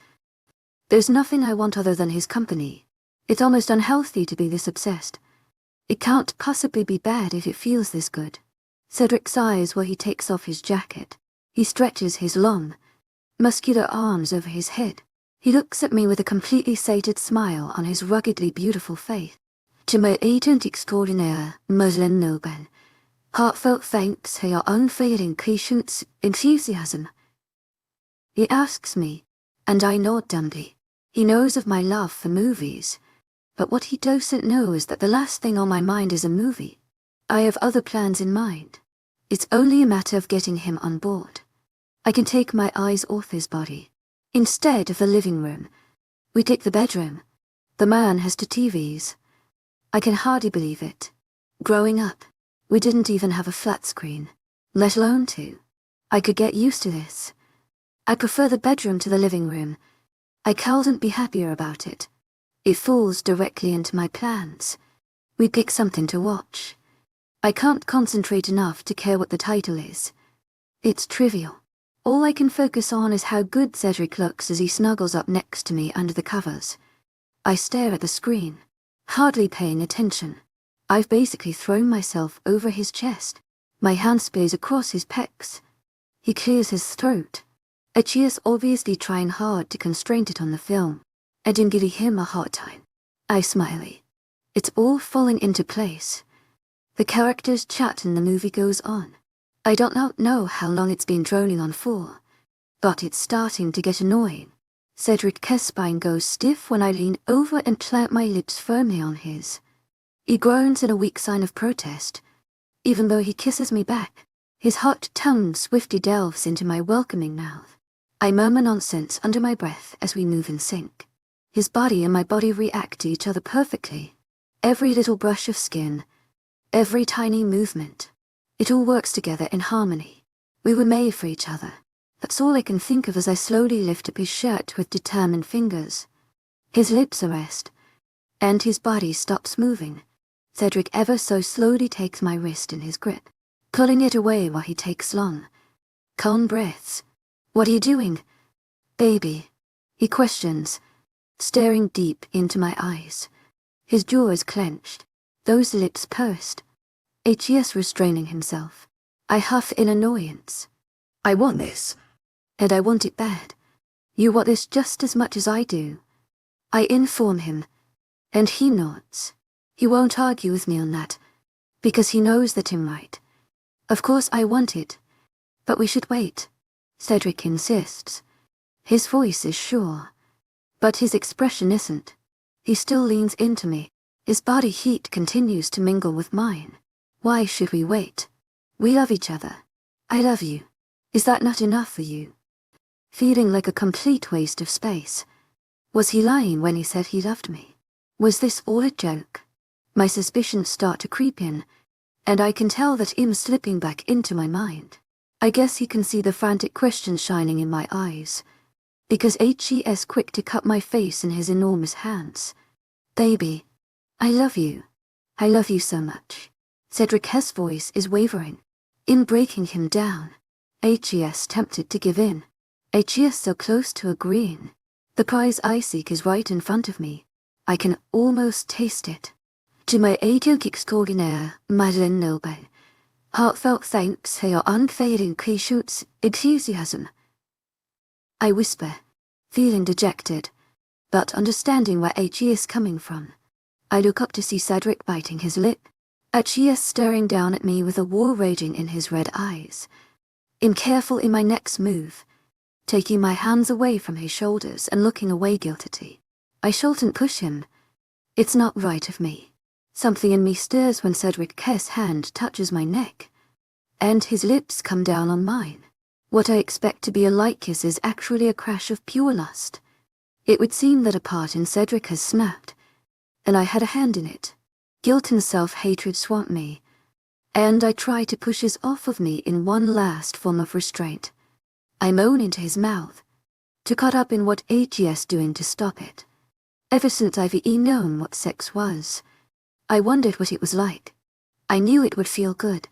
There's nothing I want other than his company. It's almost unhealthy to be this obsessed. It can't possibly be bad if it feels this good. Cedric sighs while he takes off his jacket. He stretches his long, muscular arms over his head. He looks at me with a completely sated smile on his ruggedly beautiful face. 𝐿𝐢𝐳𝐼𝐻𝐿 heartfelt thanks for your unfailing patience, enthusiasm. He asks me, and I nod dumbly. He knows of my love for movies, but what he doesn't know is that the last thing on my mind is a movie. I have other plans in mind. It's only a matter of getting him on board. I can take my eyes off his body. Instead of the living room, we take the bedroom. The man has 2 TVs. I can hardly believe it. Growing up, we didn't even have a flat screen, let alone 2. I could get used to this. I prefer the bedroom to the living room. I couldn't be happier about it. It falls directly into my plans. We pick something to watch. I can't concentrate enough to care what the title is. It's trivial. All I can focus on is how good Cedric looks as he snuggles up next to me under the covers. I stare at the screen, hardly paying attention. I've basically thrown myself over his chest. My hand sprays across his pecs. He clears his throat. 𝐊𝐢𝐳 obviously trying hard to constrain it on the film. I didn't give him a hard time. I smiley. It's all falling into place. The characters chat and the movie goes on. I don't know how long it's been droning on for, but it's starting to get annoying. Cedric's spine goes stiff when I lean over and clamp my lips firmly on his. He groans in a weak sign of protest, even though he kisses me back. His hot tongue swiftly delves into my welcoming mouth. I murmur nonsense under my breath as we move in sync. His body and my body react to each other perfectly. Every little brush of skin, every tiny movement, it all works together in harmony. We were made for each other. That's all I can think of as I slowly lift up his shirt with determined fingers. His lips arrest, and his body stops moving. Cedric ever so slowly takes my wrist in his grip, pulling it away while he takes long, calm breaths. "What are you doing, baby?" he questions, staring deep into my eyes. His jaw is clenched, those lips pursed. 𝐻𝐸s restraining himself. I huff in annoyance. "I want this. And I want it bad. You want this just as much as I do." I inform him, and he nods. He won't argue with me on that, because he knows that I'm right. "Of course I want it, but we should wait," Cedric insists. His voice is sure, but his expression isn't. He still leans into me. His body heat continues to mingle with mine. "Why should we wait? We love each other. I love you. Is that not enough for you?" Feeling like a complete waste of space. Was he lying when he said he loved me? Was this all a joke? My suspicions start to creep in, and I can tell that Im's slipping back into my mind. I guess he can see the frantic question shining in my eyes, because 𝐻𝐸s quick to cup my face in his enormous hands. "Baby, I love you. I love you so much." Cedric's voice is wavering, in breaking him down. 𝐻𝐸s tempted to give in. 𝐻𝐸s so close to agreeing. The prize I seek is right in front of me. I can almost taste it. To my 𝐊𝐢𝐧𝐼𝐻𝐿𝐬 𝐊𝐢𝐬𝐷𝐿𝐬. Heartfelt thanks for your unfading 𝐀𝐥𝐻𝐃𝐏 enthusiasm. I whisper, feeling dejected, but understanding where 𝐻𝐸s is coming from. I look up to see Cedric biting his lip, 𝐻𝐸s staring down at me with a war raging in his red eyes. I'm careful in my next move, taking my hands away from his shoulders and looking away guiltily. I shouldn't push him. It's not right of me. Something in me stirs when Cedric's hand touches my neck, and his lips come down on mine. What I expect to be a light kiss is actually a crash of pure lust. It would seem that a part in Cedric has snapped, and I had a hand in it. Guilt and self-hatred swamp me, and I try to push his off of me in one last form of restraint. I moan into his mouth, to caught up in what 𝐻𝐸s doing to stop it. Ever since I've known what sex was, I wondered what it was like. I knew it would feel good.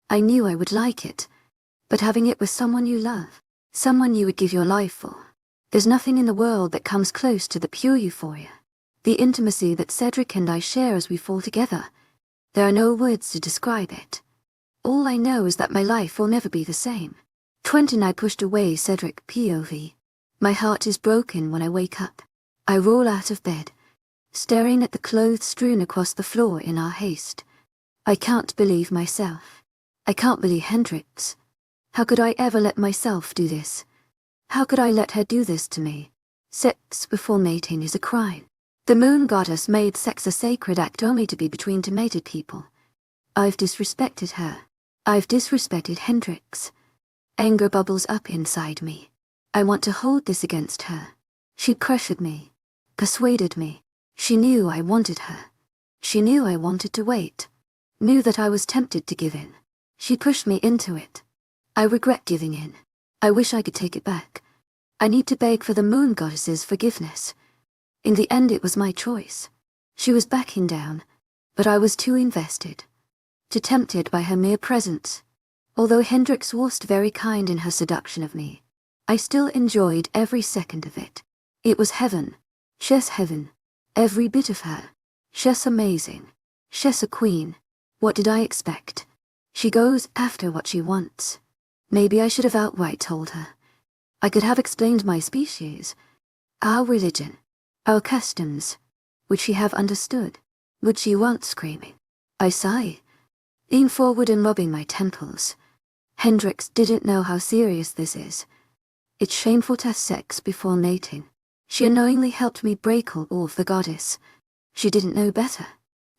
I knew I would like it. But having it with someone you love, someone you would give your life for, there's nothing in the world that comes close to the pure euphoria. The intimacy that Cedric and I share as we fall together. There are no words to describe it. All I know is that my life will never be the same. 29 pushed away Cedric POV. My heart is broken when I wake up. I roll out of bed, staring at the clothes strewn across the floor in our haste. I can't believe myself. I can't believe Hendrix. How could I ever let myself do this? How could I let her do this to me? Sex before mating is a crime. The moon goddess made sex a sacred act only to be between two mated people. I've disrespected her. I've disrespected Hendrix. Anger bubbles up inside me. I want to hold this against her. She pressured me, persuaded me. She knew I wanted her. She knew I wanted to wait. Knew that I was tempted to give in. She pushed me into it. I regret giving in. I wish I could take it back. I need to beg for the moon goddess's forgiveness. In the end it was my choice. She was backing down, but I was too invested, too tempted by her mere presence. Although Hendrix was very kind in her seduction of me, I still enjoyed every second of it. It was heaven. She's heaven. Every bit of her. She's amazing. She's a queen. What did I expect? She goes after what she wants. Maybe I should have outright told her. I could have explained my species, our religion, our customs, which she have understood. Would she want screaming? I sigh, lean forward and rubbing my temples. Hendrix didn't know how serious this is. It's shameful to have sex before mating. She unknowingly helped me break all of the goddess. She didn't know better.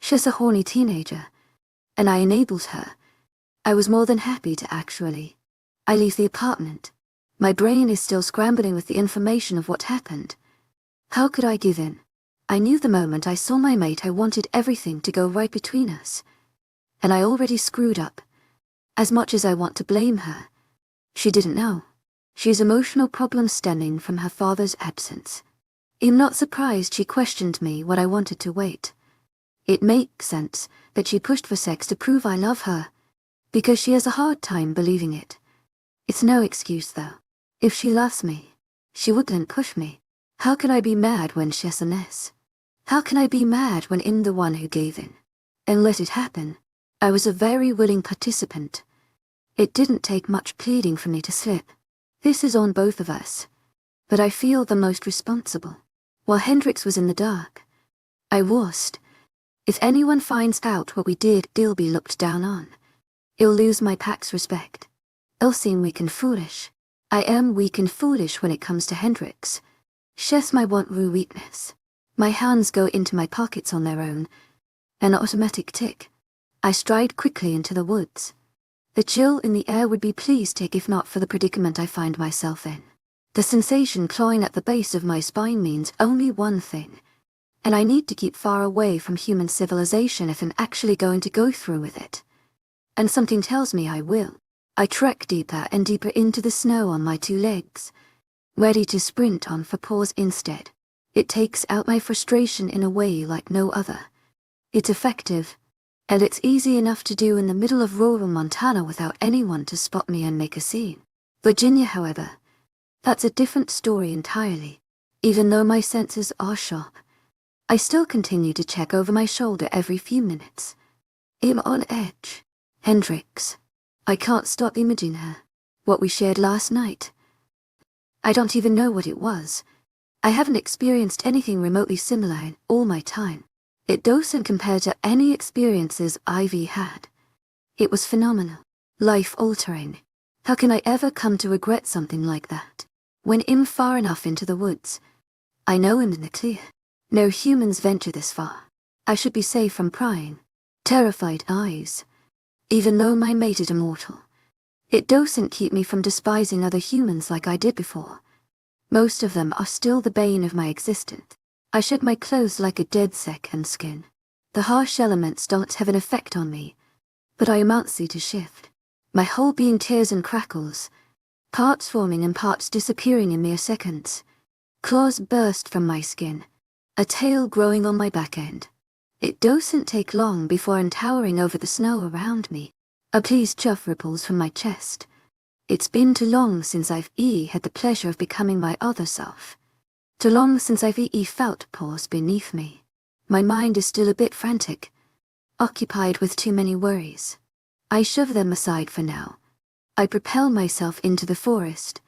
She's a horny teenager, and I enabled her. I was more than happy to actually. I leave the apartment. My brain is still scrambling with the information of what happened. How could I give in? I knew the moment I saw my mate I wanted everything to go right between us. And I already screwed up. As much as I want to blame her, she didn't know. She's emotional problems stemming from her father's absence. I'm not surprised she questioned me when I wanted to wait. It makes sense that she pushed for sex to prove I love her, because she has a hard time believing it. It's no excuse though. If she loves me, she wouldn't push me. How can I be mad when she's a mess? How can I be mad when I'm the one who gave in and let it happen? I was a very willing participant. It didn't take much pleading for me to slip. This is on both of us, but I feel the most responsible. While Hendrix was in the dark, I was. If anyone finds out what we did, it'll be looked down on. It'll lose my pack's respect. It'll seem weak and foolish. I am weak and foolish when it comes to Hendrix. She's my one true weakness. My hands go into my pockets on their own. An automatic tick. I stride quickly into the woods. The chill in the air would be pleased take if not for the predicament I find myself in. The sensation clawing at the base of my spine means only one thing, and I need to keep far away from human civilization if I'm actually going to go through with it. And something tells me I will. I trek deeper and deeper into the snow on my two legs, ready to sprint on for paws instead. It takes out my frustration in a way like no other. It's effective, and it's easy enough to do in the middle of rural Montana without anyone to spot me and make a scene. Virginia, however, that's a different story entirely. Even though my senses are sharp, I still continue to check over my shoulder every few minutes. I'm on edge. Hendrix. I can't stop imaging her. What we shared last night. I don't even know what it was. I haven't experienced anything remotely similar in all my time. It doesn't compare to any experiences I've had. It was phenomenal. Life-altering. How can I ever come to regret something like that? When I'm far enough into the woods, I know I'm in the clear. No humans venture this far. I should be safe from prying, terrified eyes. Even though my mate is immortal, it doesn't keep me from despising other humans like I did before. Most of them are still the bane of my existence. I shed my clothes like a dead second skin. The harsh elements don't have an effect on me, but I am antsy to shift. My whole being tears and crackles, parts forming and parts disappearing in mere seconds. Claws burst from my skin, a tail growing on my back end. It doesn't take long before I'm towering over the snow around me. A pleased chuff ripples from my chest. It's been too long since I've had the pleasure of becoming my other self. Too long since I've felt paws beneath me. My mind is still a bit frantic, occupied with too many worries. I shove them aside for now. I propel myself into the forest,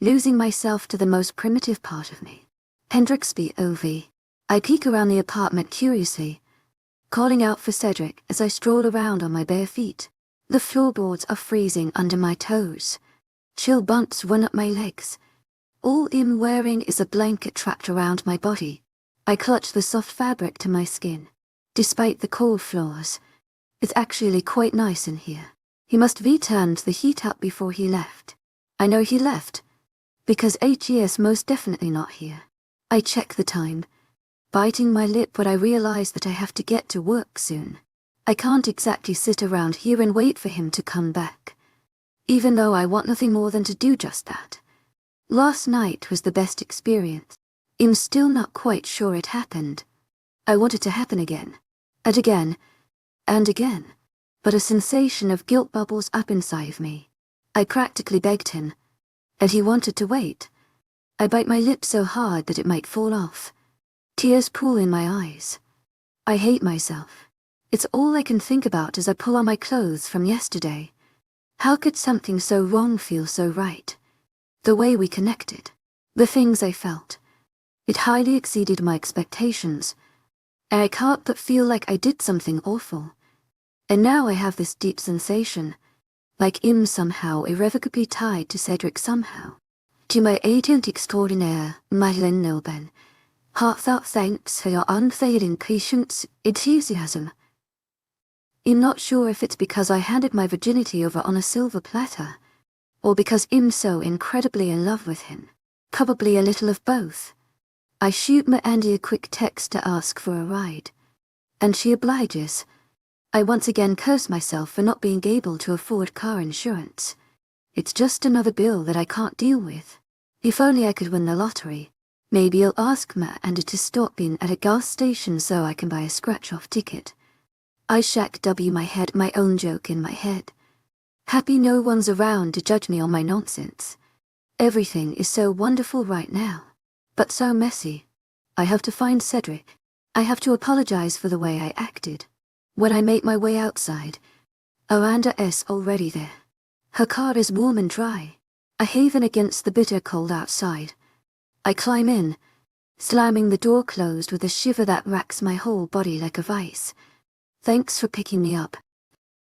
losing myself to the most primitive part of me. Hendrix POV. I peek around the apartment curiously, calling out for Cedric as I stroll around on my bare feet. The floorboards are freezing under my toes. Chill bumps run up my legs. All I'm wearing is a blanket trapped around my body. I clutch the soft fabric to my skin. Despite the cold floors, it's actually quite nice in here. He must have turned the heat up before he left. I know he left, because HE's most definitely not here. I check the time, biting my lip when I realize that I have to get to work soon. I can't exactly sit around here and wait for him to come back, even though I want nothing more than to do just that. Last night was the best experience. I'm still not quite sure it happened. I want it to happen again, and again, and again, but a sensation of guilt bubbles up inside of me. I practically begged him, and he wanted to wait. I bite my lip so hard that it might fall off. Tears pool in my eyes. I hate myself. It's all I can think about as I pull on my clothes from yesterday. How could something so wrong feel so right? The way we connected, the things I felt. It highly exceeded my expectations. and I can't but feel like I did something awful. And now I have this deep sensation, like somehow irrevocably tied to Cedric somehow. 𝐿𝐷𝐸𝐻𝐸 𝐊𝐢𝐳 heartfelt thanks for your unfailing patience, enthusiasm. I'm not sure if it's because I handed my virginity over on a silver platter, or because I'm so incredibly in love with him. Probably a little of both. I shoot Andy a quick text to ask for a ride, and she obliges. I once again curse myself for not being able to afford car insurance. It's just another bill that I can't deal with. If only I could win the lottery. Maybe I'll ask Andy to stop in at a gas station so I can buy a scratch-off ticket. 𝐿𝐷𝐸𝐻𝐸 my head, my own joke in my head. Happy no one's around to judge me on my nonsense. Everything is so wonderful right now, but so messy. I have to find Cedric. I have to apologize for the way I acted. When I make my way outside, Amanda's already there. Her car is warm and dry, a haven against the bitter cold outside. I climb in, slamming the door closed with a shiver that racks my whole body like a vice. Thanks for picking me up.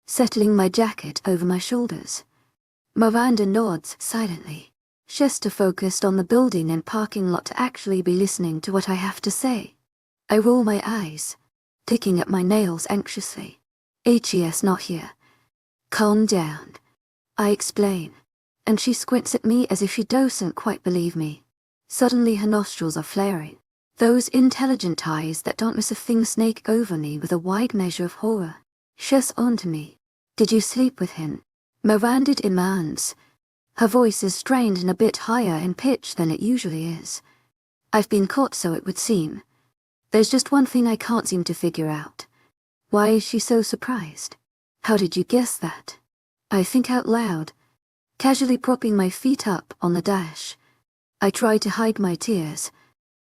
Settling my jacket over my shoulders. Miranda nods silently. She's too focused on the building and parking lot to actually be listening to what I have to say. I roll my eyes, picking at my nails anxiously. 𝐿𝐷𝐸's not here. Calm down, I explain, and she squints at me as if she doesn't quite believe me. Suddenly her nostrils are flaring. Those intelligent eyes that don't miss a thing snake over me with a wide measure of horror. She's on to me. Did you sleep with him? Miranda demands. Her voice is strained and a bit higher in pitch than it usually is. I've been caught, so it would seem. There's just one thing I can't seem to figure out. Why is she so surprised? How did you guess that? I think out loud, casually propping my feet up on the dash. I try to hide my tears,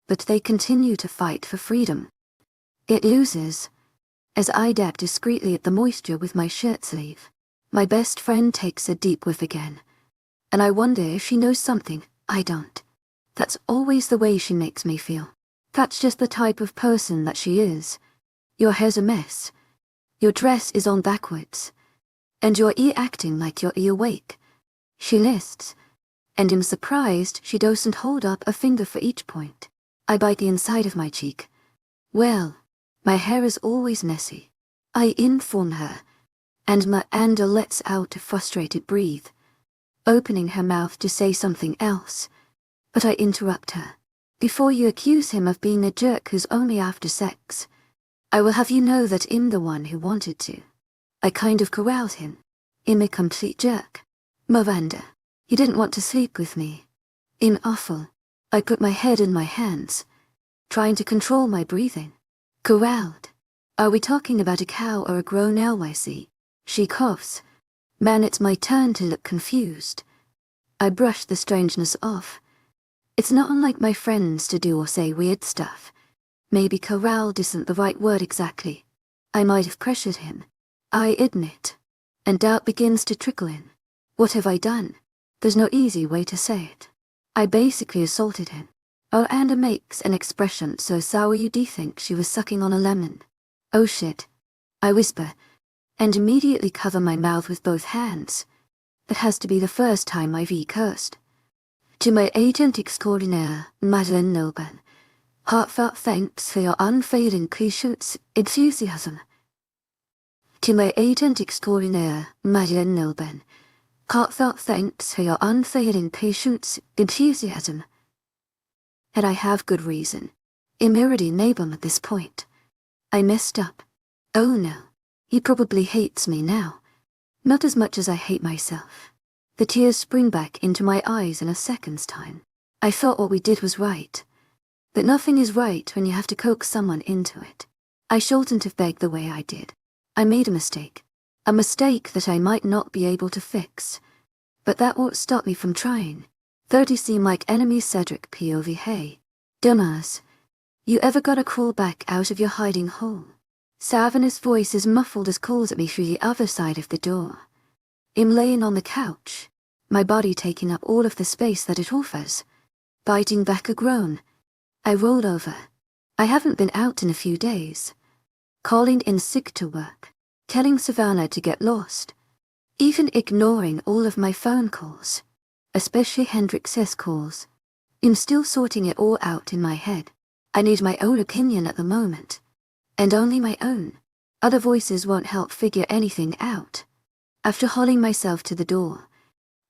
but they continue to fight for freedom. It loses, as I dab discreetly at the moisture with my shirt sleeve. My best friend takes a deep whiff again, and I wonder if she knows something I don't. That's always the way she makes me feel. That's just the type of person that she is. Your hair's a mess. Your dress is on backwards. And you're acting like you're awake. She lists, and I'm surprised she doesn't hold up a finger for each point. I bite the inside of my cheek. Well, my hair is always messy. I inform her, and Miranda lets out a frustrated breathe, opening her mouth to say something else, but I interrupt her. Before you accuse him of being a jerk who's only after sex, I will have you know that I'm the one who wanted to. I kind of corralled him. I'm a complete jerk. Miranda, you didn't want to sleep with me. I'm awful. I put my head in my hands, trying to control my breathing. Corralled. Are we talking about a cow or a grown 𝐿𝐷𝐸? She coughs. Man, it's my turn to look confused. I brush the strangeness off. It's not unlike my friends to do or say weird stuff. Maybe corralled isn't the right word exactly. I might have pressured him. I admit. And doubt begins to trickle in. What have I done? There's no easy way to say it. I basically assaulted him. Miranda makes an expression so sour you'd think she was sucking on a lemon. Oh shit, I whisper, and immediately cover my mouth with both hands. That has to be the first time I've cursed. 𝐿𝐷𝐸𝐻𝐸 𝐊𝐷𝐸𝐻𝐸 heartfelt thanks for your unfailing patience, enthusiasm. 𝐿𝐷𝐸𝐻𝐸 𝐊𝐷𝐸𝐻𝐸 heartfelt thanks for your unfailing patience, enthusiasm. And I have good reason. I'm already neighbor at this point. I messed up. Oh no, he probably hates me now. Not as much as I hate myself. The tears spring back into my eyes in a second's time. I thought what we did was right. But nothing is right when you have to coax someone into it. I shouldn't have begged the way I did. I made a mistake. A mistake that I might not be able to fix. But that won't stop me from trying. 30 seem like enemy Cedric POV. Hey, dumbass. You ever gotta crawl back out of your hiding hole? Savannah's voice is muffled as calls at me through the other side of the door. I'm laying on the couch, my body taking up all of the space that it offers. Biting back a groan, I roll over, I haven't been out in a few days. Calling in sick to work, telling Savannah to get lost, even ignoring all of my phone calls, especially Hendrix's calls. I'm still sorting it all out in my head. I need my own opinion at the moment, and only my own. Other voices won't help figure anything out. After hauling myself to the door,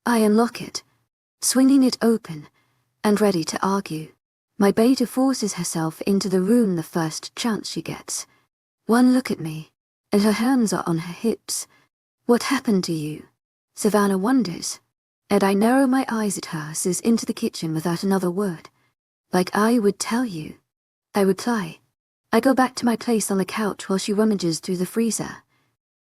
I unlock it, swinging it open, and ready to argue. My beta forces herself into the room the first chance she gets. One look at me, and her hands are on her hips. What happened to you? Savannah wonders, and I narrow my eyes at her as into the kitchen without another word. Like I would tell you, I reply. I go back to my place on the couch while she rummages through the freezer.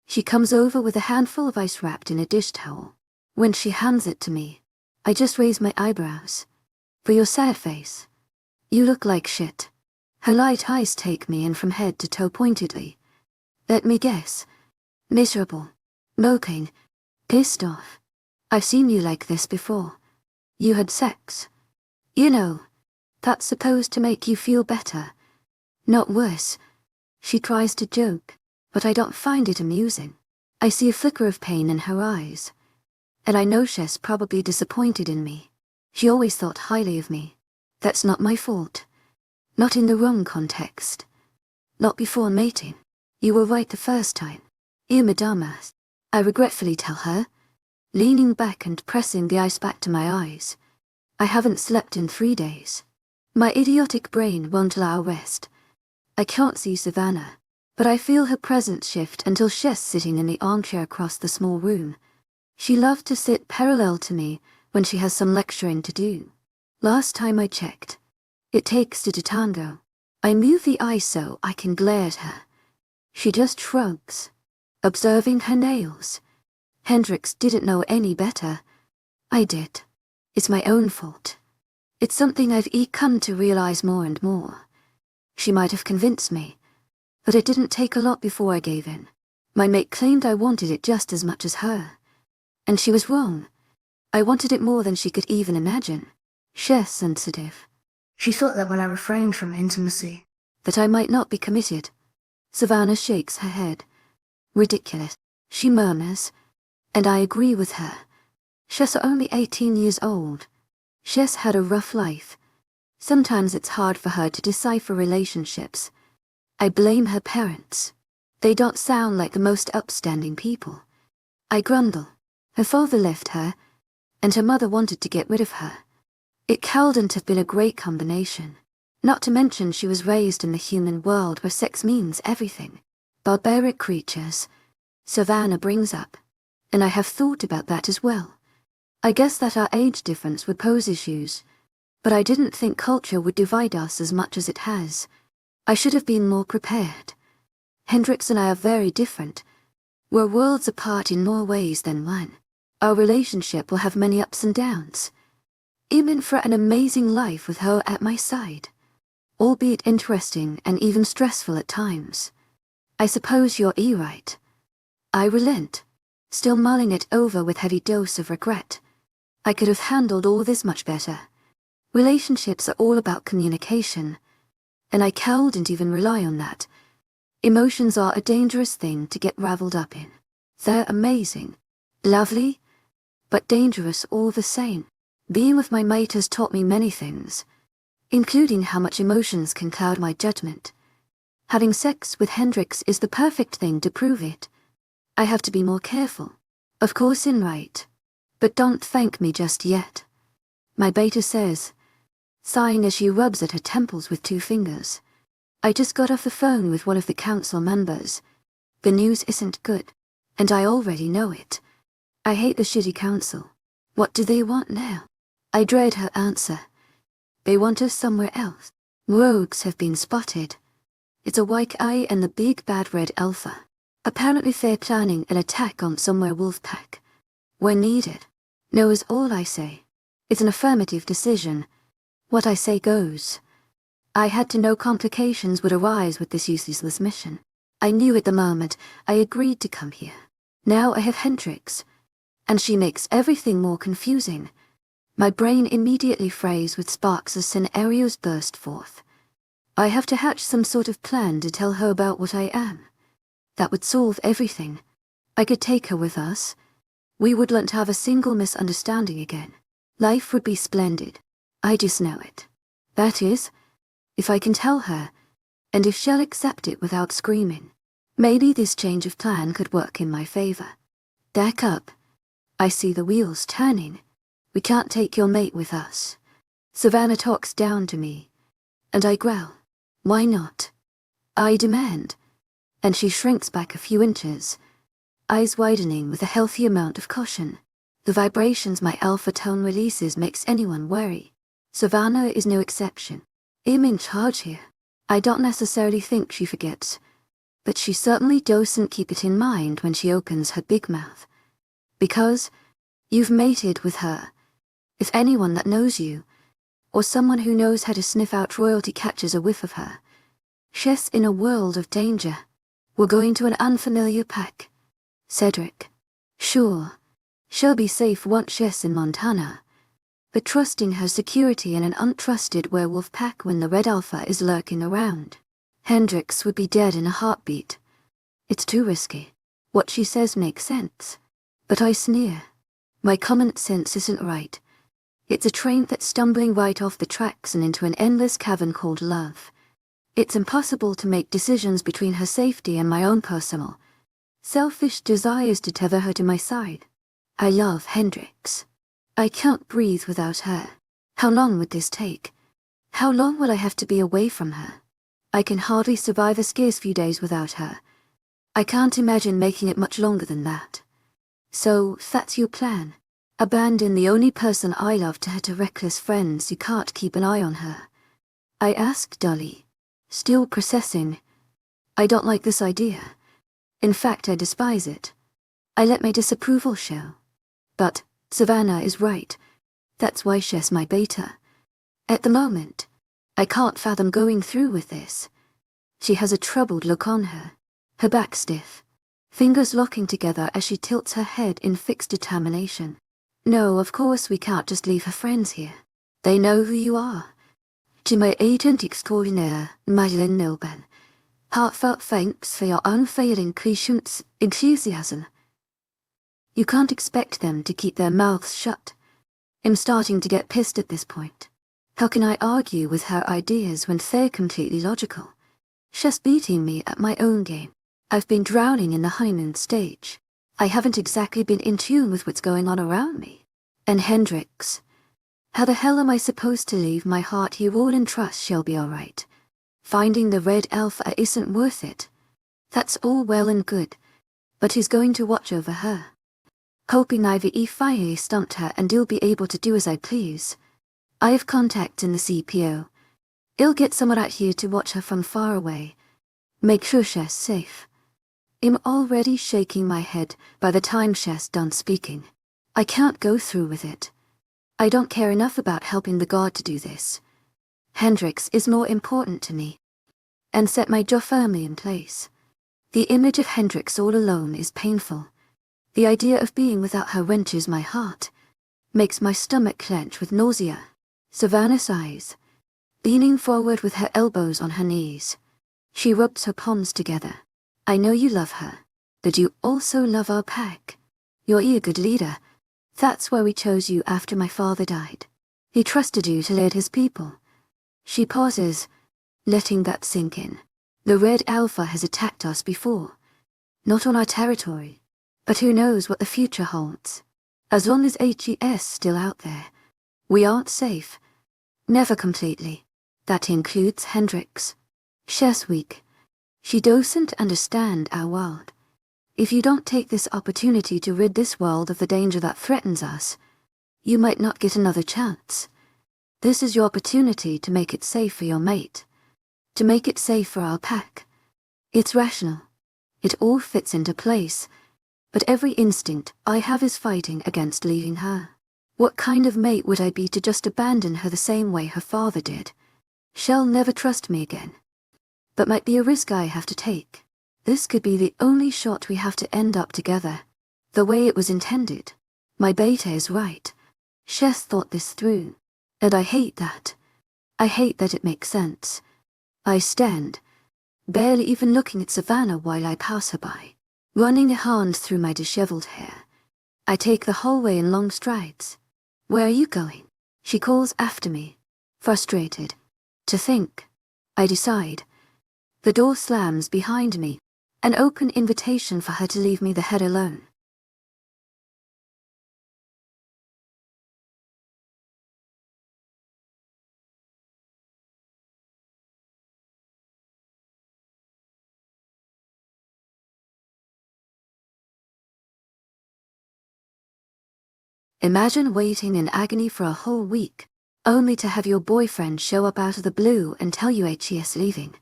She comes over with a handful of ice wrapped in a dish towel. When she hands it to me, I just raise my eyebrows. For your sad face, you look like shit. Her light eyes take me in from head to toe pointedly. Let me guess. Miserable. Moping. Pissed off. I've seen you like this before. You had sex. You know, that's supposed to make you feel better. Not worse. She tries to joke, but I don't find it amusing. I see a flicker of pain in her eyes. And I know she's probably disappointed in me. She always thought highly of me. That's not my fault. Not in the wrong context. Not before mating. You were right the first time. 𝐿𝐤 I regretfully tell her, leaning back and pressing the ice back to my eyes. I haven't slept in 3 days. My idiotic brain won't allow rest. I can't see Savannah, but I feel her presence shift until she's sitting in the armchair across the small room. She loved to sit parallel to me when she has some lecturing to do. Last time I checked, it takes two to tango. I move the ice so I can glare at her. She just shrugs, observing her nails. Hendrix didn't know any better. I did. It's my own fault. It's something I've come to realize more and more. She might have convinced me, but it didn't take a lot before I gave in. My mate claimed I wanted it just as much as her. And she was wrong. I wanted it more than she could even imagine. She's sensitive. She thought that when I refrained from intimacy, that I might not be committed. Savannah shakes her head. Ridiculous, she murmurs, and I agree with her. She's only 18 years old. She's had a rough life. Sometimes it's hard for her to decipher relationships. I blame her parents. They don't sound like the most upstanding people. I grundle. Her father left her, and her mother wanted to get rid of her. It couldn't have been a great combination. Not to mention she was raised in the human world where sex means everything. Barbaric creatures. Savannah brings up. And I have thought about that as well. I guess that our age difference would pose issues, but I didn't think culture would divide us as much as it has. I should have been more prepared. Hendrix and I are very different. We're worlds apart in more ways than one. Our relationship will have many ups and downs. Even for an amazing life with her at my side. Albeit interesting and even stressful at times. I suppose you're right. I relent, still mulling it over with heavy dose of regret. I could have handled all this much better. Relationships are all about communication, and I couldn't even rely on that. Emotions are a dangerous thing to get raveled up in. They're amazing, lovely, but dangerous all the same. Being with my mate has taught me many things, including how much emotions can cloud my judgment. Having sex with Hendrix is the perfect thing to prove it. I have to be more careful. Of course right. But don't thank me just yet. My beta says, sighing as she rubs at her temples with 2 fingers. I just got off the phone with one of the council members. The news isn't good, and I already know it. I hate the shitty council. What do they want now? I dread her answer. They want us somewhere else. Rogues have been spotted. It's a 𝐊𝐤𝐬 and the big bad red alpha. Apparently they're planning an attack on some werewolf pack. When needed. No is all I say. It's an affirmative decision. What I say goes. I had to know complications would arise with this useless mission. I knew at the moment I agreed to come here. Now I have Hendrix, and she makes everything more confusing. My brain immediately frays with sparks of scenarios burst forth. I have to hatch some sort of plan to tell her about what I am. That would solve everything. I could take her with us. We wouldn't have a single misunderstanding again. Life would be splendid. I just know it. That is, if I can tell her, and if she'll accept it without screaming. Maybe this change of plan could work in my favor. Back up. I see the wheels turning. We can't take your mate with us. Savannah talks down to me, and I growl. Why not? I demand. And she shrinks back a few inches, eyes widening with a healthy amount of caution. The vibrations my alpha tone releases makes anyone wary. Savannah is no exception. I'm in charge here. I don't necessarily think she forgets, but she certainly doesn't keep it in mind when she opens her big mouth. Because you've mated with her. If anyone that knows you, or someone who knows how to sniff out royalty catches a whiff of her, she's in a world of danger. We're going to an unfamiliar pack. Cedric. Sure, she'll be safe once she's in Montana, but trusting her security in an untrusted werewolf pack when the Red Alpha is lurking around. Hendrix would be dead in a heartbeat. It's too risky. What she says makes sense, but I sneer. My common sense isn't right. It's a train that's stumbling right off the tracks and into an endless cavern called love. It's impossible to make decisions between her safety and my own personal, selfish desires to tether her to my side. I love Hendrix. I can't breathe without her. How long would this take? How long will I have to be away from her? I can hardly survive a scarce few days without her. I can't imagine making it much longer than that. So, that's your plan. Abandon the only person I love to her to reckless friends who can't keep an eye on her. I asked dully, still processing. I don't like this idea. In fact, I despise it. I let my disapproval show. But Savannah is right. That's why she's my beta. At the moment, I can't fathom going through with this. She has a troubled look on her, her back stiff, fingers locking together as she tilts her head in fixed determination. No, of course we can't just leave her friends here. They know who you are. 𝐿𝐤𝐧𝐼𝐴 𝐷𝐸𝐿𝐤. Heartfelt thanks for your unfailing patience, enthusiasm. You can't expect them to keep their mouths shut. I'm starting to get pissed at this point. How can I argue with her ideas when they're completely logical? She's beating me at my own game. I've been drowning in the honeymoon stage. I haven't exactly been in tune with what's going on around me. And Hendrix. How the hell am I supposed to leave my heart here all and trust she'll be alright? Finding the Red Alpha isn't worth it. That's all well and good, but who's going to watch over her? Hoping Ivy finally stumped her and I'll be able to do as I please. I have contacts in the CPO. I'll get someone out here to watch her from far away. Make sure she's safe. I'm already shaking my head by the time she's done speaking. I can't go through with it. I don't care enough about helping the god to do this. Hendrix is more important to me. And set my jaw firmly in place. The image of Hendrix all alone is painful. The idea of being without her wrenches my heart, makes my stomach clench with nausea. Savannah sighs, leaning forward with her elbows on her knees. She rubs her palms together. I know you love her, but you also love our pack. You're a good leader. That's why we chose you after my father died. He trusted you to lead his people. She pauses, letting that sink in. The Red Alpha has attacked us before. Not on our territory, but who knows what the future holds. As long as 𝐿𝐤's still out there, we aren't safe. Never completely. That includes Hendrix. She's weak. She doesn't understand our world. If you don't take this opportunity to rid this world of the danger that threatens us, you might not get another chance. This is your opportunity to make it safe for your mate. To make it safe for our pack. It's rational. It all fits into place. But every instinct I have is fighting against leaving her. What kind of mate would I be to just abandon her the same way her father did? She'll never trust me again. But might be a risk I have to take. This could be the only shot we have to end up together, the way it was intended. My beta is right. She's thought this through. And I hate that. I hate that it makes sense. I stand, barely even looking at Savannah while I pass her by, running a hand through my disheveled hair. I take the hallway in long strides. "Where are you going?" she calls after me, frustrated. To think. I decide. The door slams behind me, an open invitation for her to leave me the head alone. Imagine waiting in agony for a whole week, only to have your boyfriend show up out of the blue and tell you 𝐊𝐲𝐬𝐷 leaving.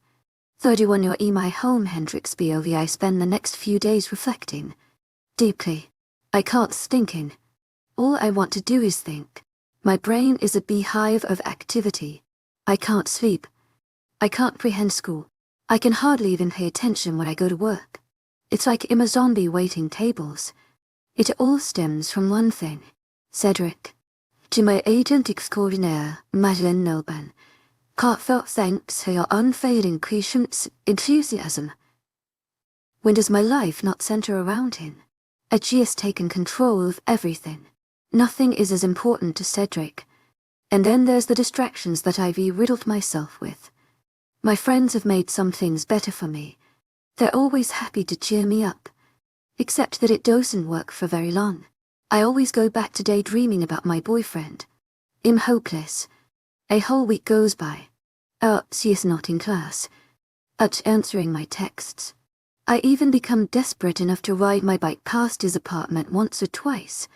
𝐊𝐢𝐳 𝐷𝐼 I spend the next few days reflecting. Deeply. I can't thinking. All I want to do is think. My brain is a beehive of activity. I can't sleep. I can't prehend school. I can hardly even pay attention when I go to work. It's like I'm a zombie waiting tables. It all stems from one thing. Cedric. To my agent extraordinaire, Madeleine Nilban. Heartfelt thanks for your unfailing patience, enthusiasm. When does my life not center around him? 𝐊𝐲 has taken control of everything. Nothing is as important to Cedric. And then there's the distractions that I've riddled myself with. My friends have made some things better for me. They're always happy to cheer me up. Except that it doesn't work for very long. I always go back to daydreaming about my boyfriend. I'm hopeless. A whole week goes by. She is not in class. At answering my texts. I even become desperate enough to ride my bike past his apartment once or twice,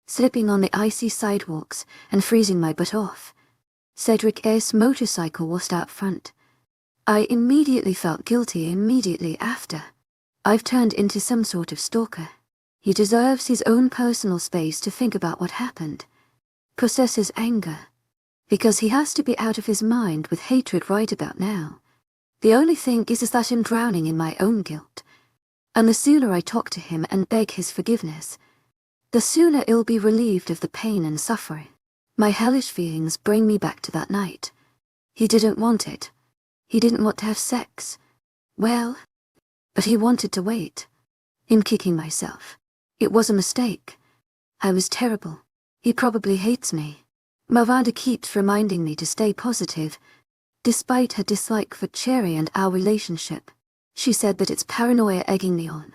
slipping on the icy sidewalks and freezing my butt off. Cedric's motorcycle was out front. I immediately felt guilty immediately after. I've turned into some sort of stalker. He deserves his own personal space to think about what happened. Processes anger. Because he has to be out of his mind with hatred right about now. The only thing is that I'm drowning in my own guilt. And the sooner I talk to him and beg his forgiveness, the sooner he'll be relieved of the pain and suffering. My hellish feelings bring me back to that night. He didn't want it. He didn't want to have sex. Well, but he wanted to wait. I'm kicking myself. It was a mistake. I was terrible. He probably hates me. Miranda keeps reminding me to stay positive, despite her dislike for Cherry and our relationship. She said that it's paranoia egging me on.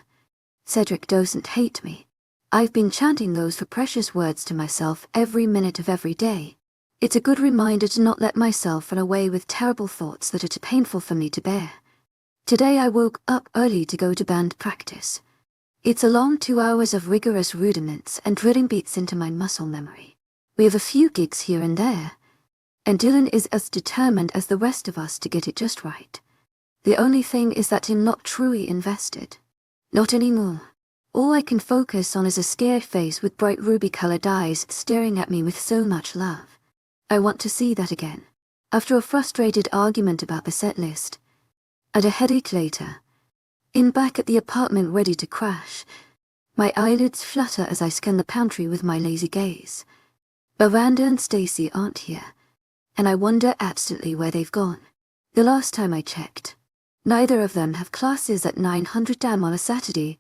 Cedric doesn't hate me. I've been chanting those for precious words to myself every minute of every day. It's a good reminder to not let myself run away with terrible thoughts that are too painful for me to bear. Today I woke up early to go to band practice. It's a long 2 hours of rigorous rudiments and drilling beats into my muscle memory. We have a few gigs here and there, and Dylan is as determined as the rest of us to get it just right. The only thing is that I'm not truly invested. Not anymore. All I can focus on is a scared face with bright ruby-colored eyes staring at me with so much love. I want to see that again. After a frustrated argument about the set list, and a headache later, I'm back at the apartment ready to crash. My eyelids flutter as I scan the pantry with my lazy gaze. Miranda and Stacy aren't here, and I wonder absently where they've gone. The last time I checked, neither of them have classes at 900 AM on a Saturday,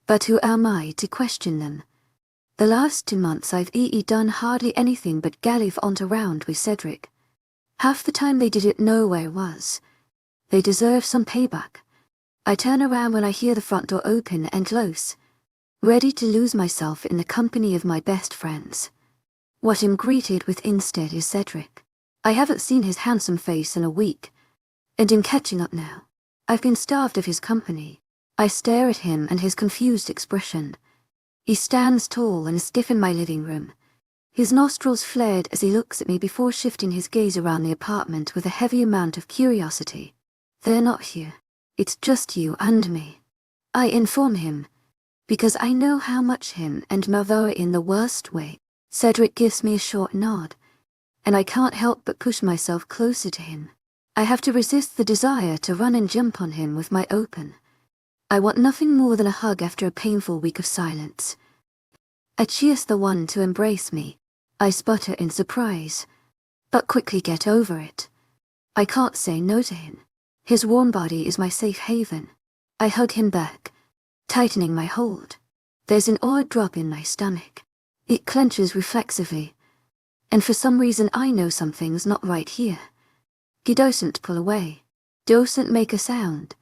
but who am I to question them? The last 2 months I've done hardly anything but gallivant on around with Cedric. Half the time they didn't know where I was. They deserve some payback. I turn around when I hear the front door open and close, ready to lose myself in the company of my best friends. What I'm greeted with instead is Cedric. I haven't seen his handsome face in a week, and I'm catching up now. I've been starved of his company. I stare at him and his confused expression. He stands tall and stiff in my living room. His nostrils flared as he looks at me before shifting his gaze around the apartment with a heavy amount of curiosity. They're not here. It's just you and me. I inform him, because I know how much him and Mother are in the worst way. Cedric gives me a short nod, and I can't help but push myself closer to him. I have to resist the desire to run and jump on him with my open. I want nothing more than a hug after a painful week of silence. 𝐊𝐲 is the one to embrace me. I sputter in surprise, but quickly get over it. I can't say no to him. His warm body is my safe haven. I hug him back, tightening my hold. There's an odd drop in my stomach. It clenches reflexively. And for some reason I know something's not right here. He doesn't pull away. Doesn't make a sound.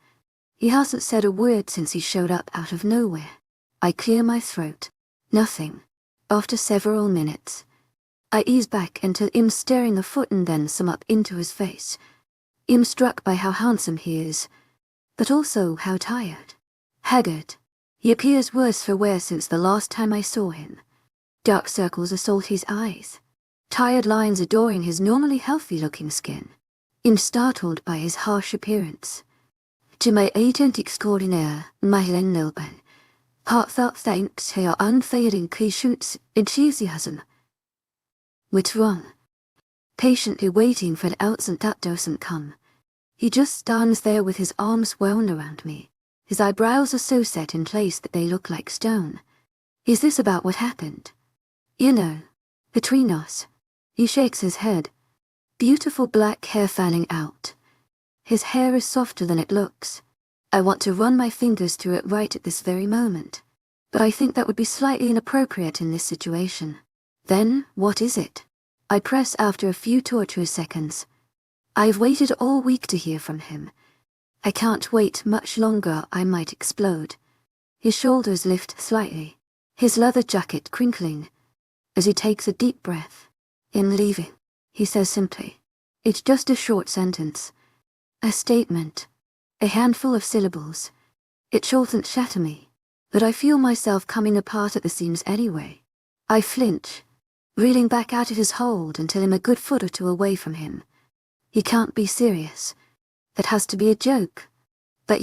He hasn't said a word since he showed up out of nowhere. I clear my throat. Nothing. After several minutes, I ease back until I'm staring a foot and then some up into his face. I'm struck by how handsome he is, but also how tired. Haggard. He appears worse for wear since the last time I saw him. Dark circles assault his eyes. Tired lines adoring his normally healthy-looking skin. I'm startled by his harsh appearance. 𝐿𝐤𝐷𝐞𝐫𝐬 heartfelt thanks to your unfailing patience enthusiasm. What's wrong? Patiently waiting for an answer that doesn't come. He just stands there with his arms wound around me. His eyebrows are so set in place that they look like stone. Is this about what happened? You know, between us. He shakes his head. Beautiful black hair fanning out. His hair is softer than it looks. I want to run my fingers through it right at this very moment. But I think that would be slightly inappropriate in this situation. Then, what is it? I press after a few torturous seconds. I've waited all week to hear from him. I can't wait much longer, I might explode. His shoulders lift slightly, his leather jacket crinkling, as he takes a deep breath. "I'm leaving," he says simply. It's just a short sentence. A statement. A handful of syllables. It shouldn't shatter me, but I feel myself coming apart at the seams anyway. I flinch, reeling back out of his hold until I'm a good foot or two away from him. He can't be serious. That has to be a joke. But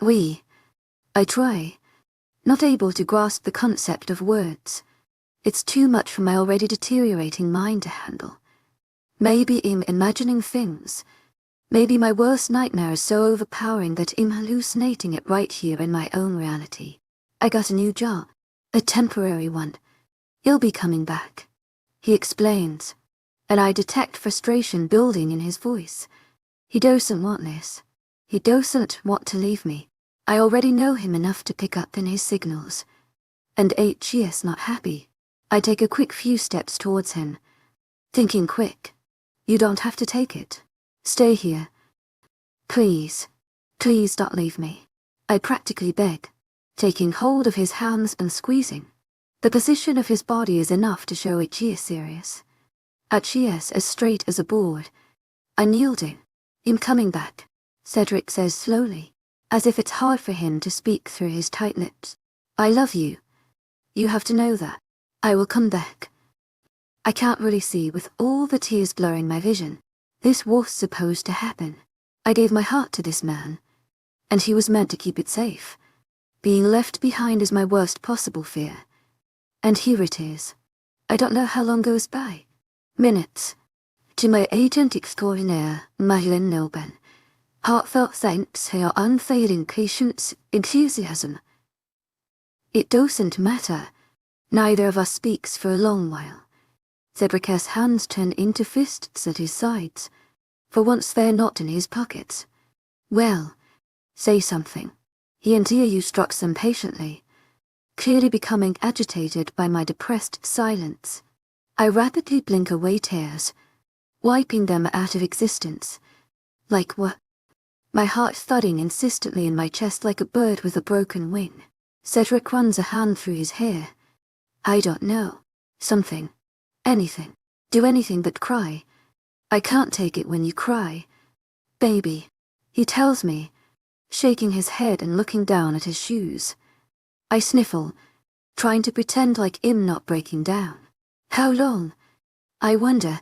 we. I try, not able to grasp the concept of words. It's too much for my already deteriorating mind to handle. Maybe I'm imagining things. Maybe my worst nightmare is so overpowering that I'm hallucinating it right here in my own reality. I got a new job. A temporary one. He'll be coming back. He explains, and I detect frustration building in his voice. He doesn't want this. He doesn't want to leave me. I already know him enough to pick up in his signals. And 𝐻𝐸's not happy. I take a quick few steps towards him. Thinking quick. You don't have to take it. Stay here. Please. Please don't leave me. I practically beg, taking hold of his hands and squeezing. The position of his body is enough to show 𝐻𝐸's serious. 𝐻𝐸's as straight as a board. I'm yielding. I'm coming back, Cedric says slowly, as if it's hard for him to speak through his tight lips. I love you. You have to know that. I will come back. I can't really see with all the tears blurring my vision. This was supposed to happen. I gave my heart to this man, and he was meant to keep it safe. Being left behind is my worst possible fear. And here it is. I don't know how long goes by. Minutes. 𝐿𝐤𝐷𝐞𝐫𝐬 heartfelt thanks to your unfailing patience, enthusiasm. It doesn't matter. Neither of us speaks for a long while. Cedric's hands turn into fists at his sides. For once they're not in his pockets. Well, say something. He and 𝐿𝐤 struck them patiently, clearly becoming agitated by my depressed silence. I rapidly blink away tears, wiping them out of existence. Like what? My heart thudding insistently in my chest like a bird with a broken wing. Cedric runs a hand through his hair. I don't know. Something. Anything. Do anything but cry. I can't take it when you cry. Baby, he tells me, shaking his head and looking down at his shoes. I sniffle, trying to pretend like I'm not breaking down. How long? I wonder,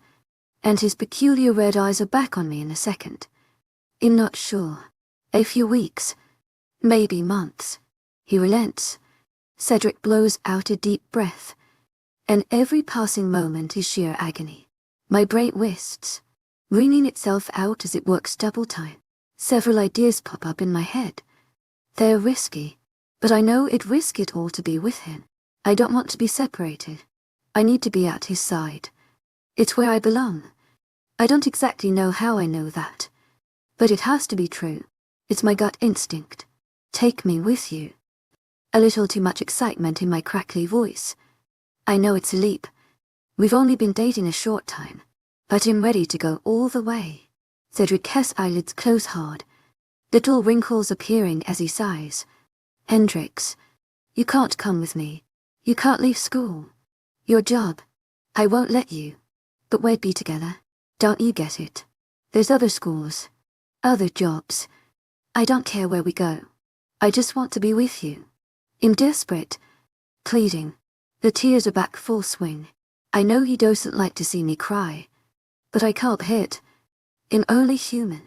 and his peculiar red eyes are back on me in a second. I'm not sure. A few weeks. Maybe months. He relents. Cedric blows out a deep breath, and every passing moment is sheer agony. My brain twists, wringing itself out as it works double time. Several ideas pop up in my head. They're risky, but I know I'd risk it all to be with him. I don't want to be separated. I need to be at his side. It's where I belong. I don't exactly know how I know that, But it has to be true. It's my gut instinct. Take me with you. A little too much excitement in my crackly voice. I know it's a leap. We've only been dating a short time, but I'm ready to go all the way. Cedric's eyelids close hard, little wrinkles appearing as he sighs. Hendrix, you can't come with me. You can't leave school. Your job. I won't let you. But we'd be together. Don't you get it? There's other schools. Other jobs. I don't care where we go. I just want to be with you. I'm desperate. Pleading. The tears are back full swing. I know he doesn't like to see me cry. But I can't hit. I'm only human.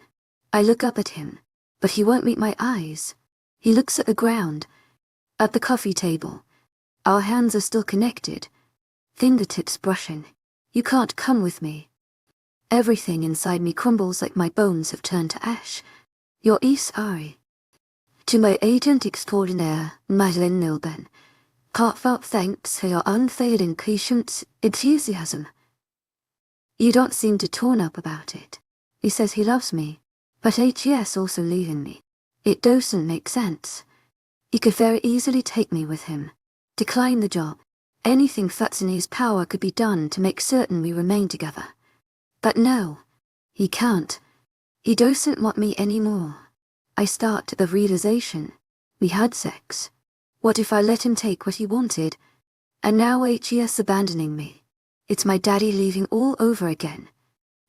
I look up at him, but he won't meet my eyes. He looks at the ground. At the coffee table. Our hands are still connected. Fingertips brushing. You can't come with me. Everything inside me crumbles like my bones have turned to ash. Your 𝐖𝐨𝐥𝐼. To my agent extraordinaire, Madeleine Nilben. Heartfelt thanks for your unfailing patience, enthusiasm. You don't seem too torn up about it. He says he loves me, but 𝐻ES also leaving me. It doesn't make sense. He could very easily take me with him. Decline the job. Anything that's in his power could be done to make certain we remain together. But no, he can't. He doesn't want me anymore. I start the realization. We had sex. What if I let him take what he wanted? And now 𝐻ES abandoning me. It's my daddy leaving all over again.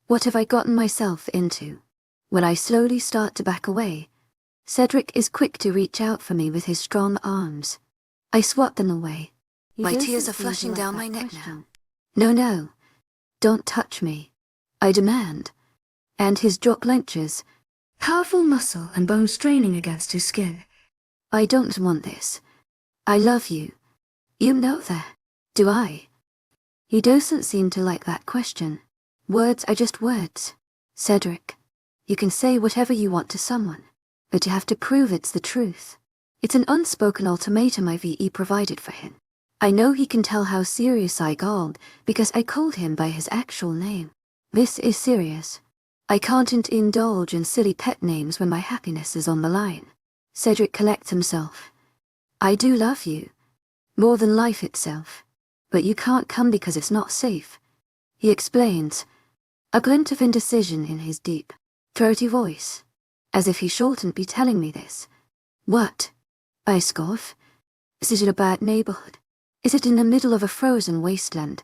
What have I gotten myself into? When I slowly start to back away, Cedric is quick to reach out for me with his strong arms. I swat them away. My tears are flushing down my neck now. No. Don't touch me. I demand. And his jaw clenches. Powerful muscle and bone straining against his skin. I don't want this. I love you. You know that. Do I? He doesn't seem to like that question. Words are just words. Cedric, you can say whatever you want to someone, but you have to prove it's the truth. It's an unspoken ultimatum 𝐼𝐸 provided for him. I know he can tell how serious I got because I called him by his actual name. This is serious. I can't indulge in silly pet names when my happiness is on the line. Cedric collects himself. I do love you. More than life itself. But you can't come because it's not safe. He explains. A glint of indecision in his deep, throaty voice. As if he shouldn't be telling me this. What? I scoff. Is it a bad neighborhood? Is it in the middle of a frozen wasteland?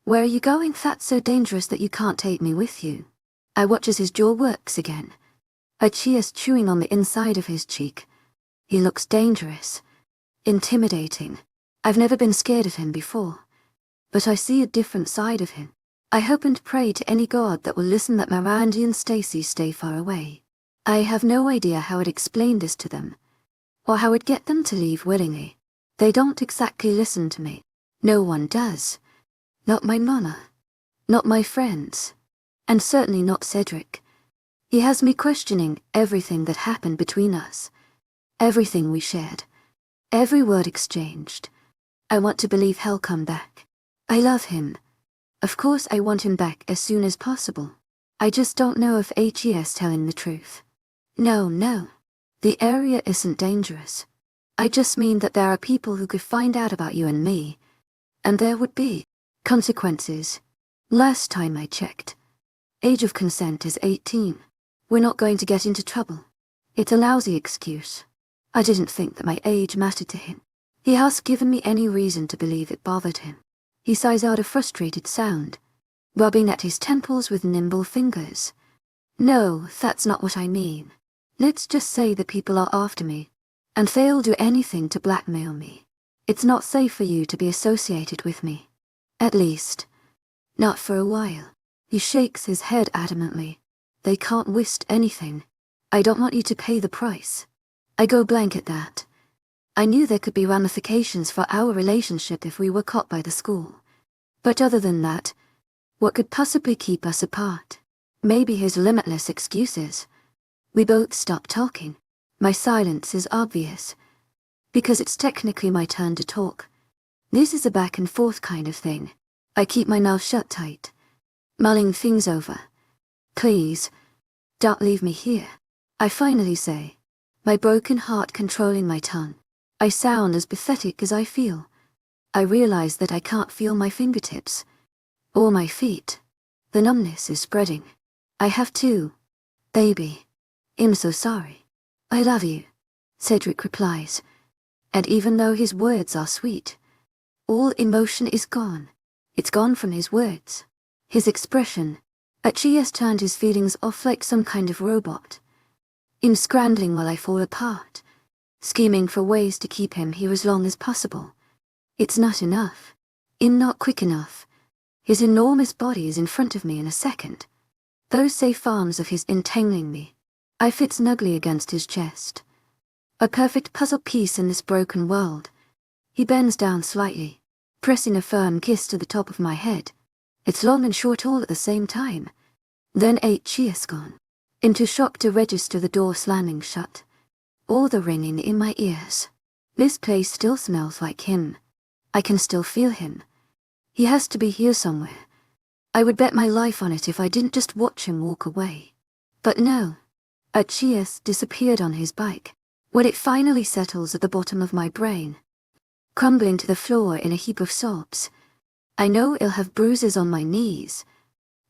Where are you going that's so dangerous that you can't take me with you? I watch as his jaw works again. A tear chewing on the inside of his cheek. He looks dangerous. Intimidating. I've never been scared of him before. But I see a different side of him. I hope and pray to any god that will listen that Miranda and Stacy stay far away. I have no idea how I'd explain this to them. Or how I'd get them to leave willingly. They don't exactly listen to me. No one does. Not my mama. Not my friends. And certainly not Cedric. He has me questioning everything that happened between us. Everything we shared. Every word exchanged. I want to believe he'll come back. I love him. Of course I want him back as soon as possible. I just don't know if 𝐻ES telling the truth. No. The area isn't dangerous. I just mean that there are people who could find out about you and me. And there would be consequences. Last time I checked. Age of consent is 18. We're not going to get into trouble. It's a lousy excuse. I didn't think that my age mattered to him. He hasn't given me any reason to believe it bothered him. He sighs out a frustrated sound, rubbing at his temples with nimble fingers. No, that's not what I mean. Let's just say that people are after me, and they'll do anything to blackmail me. It's not safe for you to be associated with me. At least, not for a while. He shakes his head adamantly. They can't waste anything. I don't want you to pay the price. I go blank at that. I knew there could be ramifications for our relationship if we were caught by the school. But other than that, what could possibly keep us apart? Maybe his limitless excuses. We both stop talking. My silence is obvious. Because it's technically my turn to talk. This is a back and forth kind of thing. I keep my mouth shut tight, mulling things over. Please, Don't leave me here. I finally say, my broken heart controlling my tongue. I sound as pathetic as I feel. I realize that I can't feel my fingertips or my feet. The numbness is spreading. I have to. Baby. I'm so sorry. I love you, Cedric replies. And even though his words are sweet, all emotion is gone. It's gone from his words. His expression. 𝐿𝐤 has turned his feelings off like some kind of robot. I'm scrambling while I fall apart, scheming for ways to keep him here as long as possible. It's not enough. I'm not quick enough. His enormous body is in front of me in a second. Those safe arms of his entangling me. I fit snugly against his chest. A perfect puzzle piece in this broken world. He bends down slightly, pressing a firm kiss to the top of my head. It's long and short all at the same time. Then 𝐿𝐤 has gone. Into shock to register the door slamming shut. All the ringing in my ears. This place still smells like him. I can still feel him. He has to be here somewhere. I would bet my life on it if I didn't just watch him walk away. But no. 𝐿𝐤 has disappeared on his bike. When it finally settles at the bottom of my brain, crumbling to the floor in a heap of sobs. I know I'll have bruises on my knees,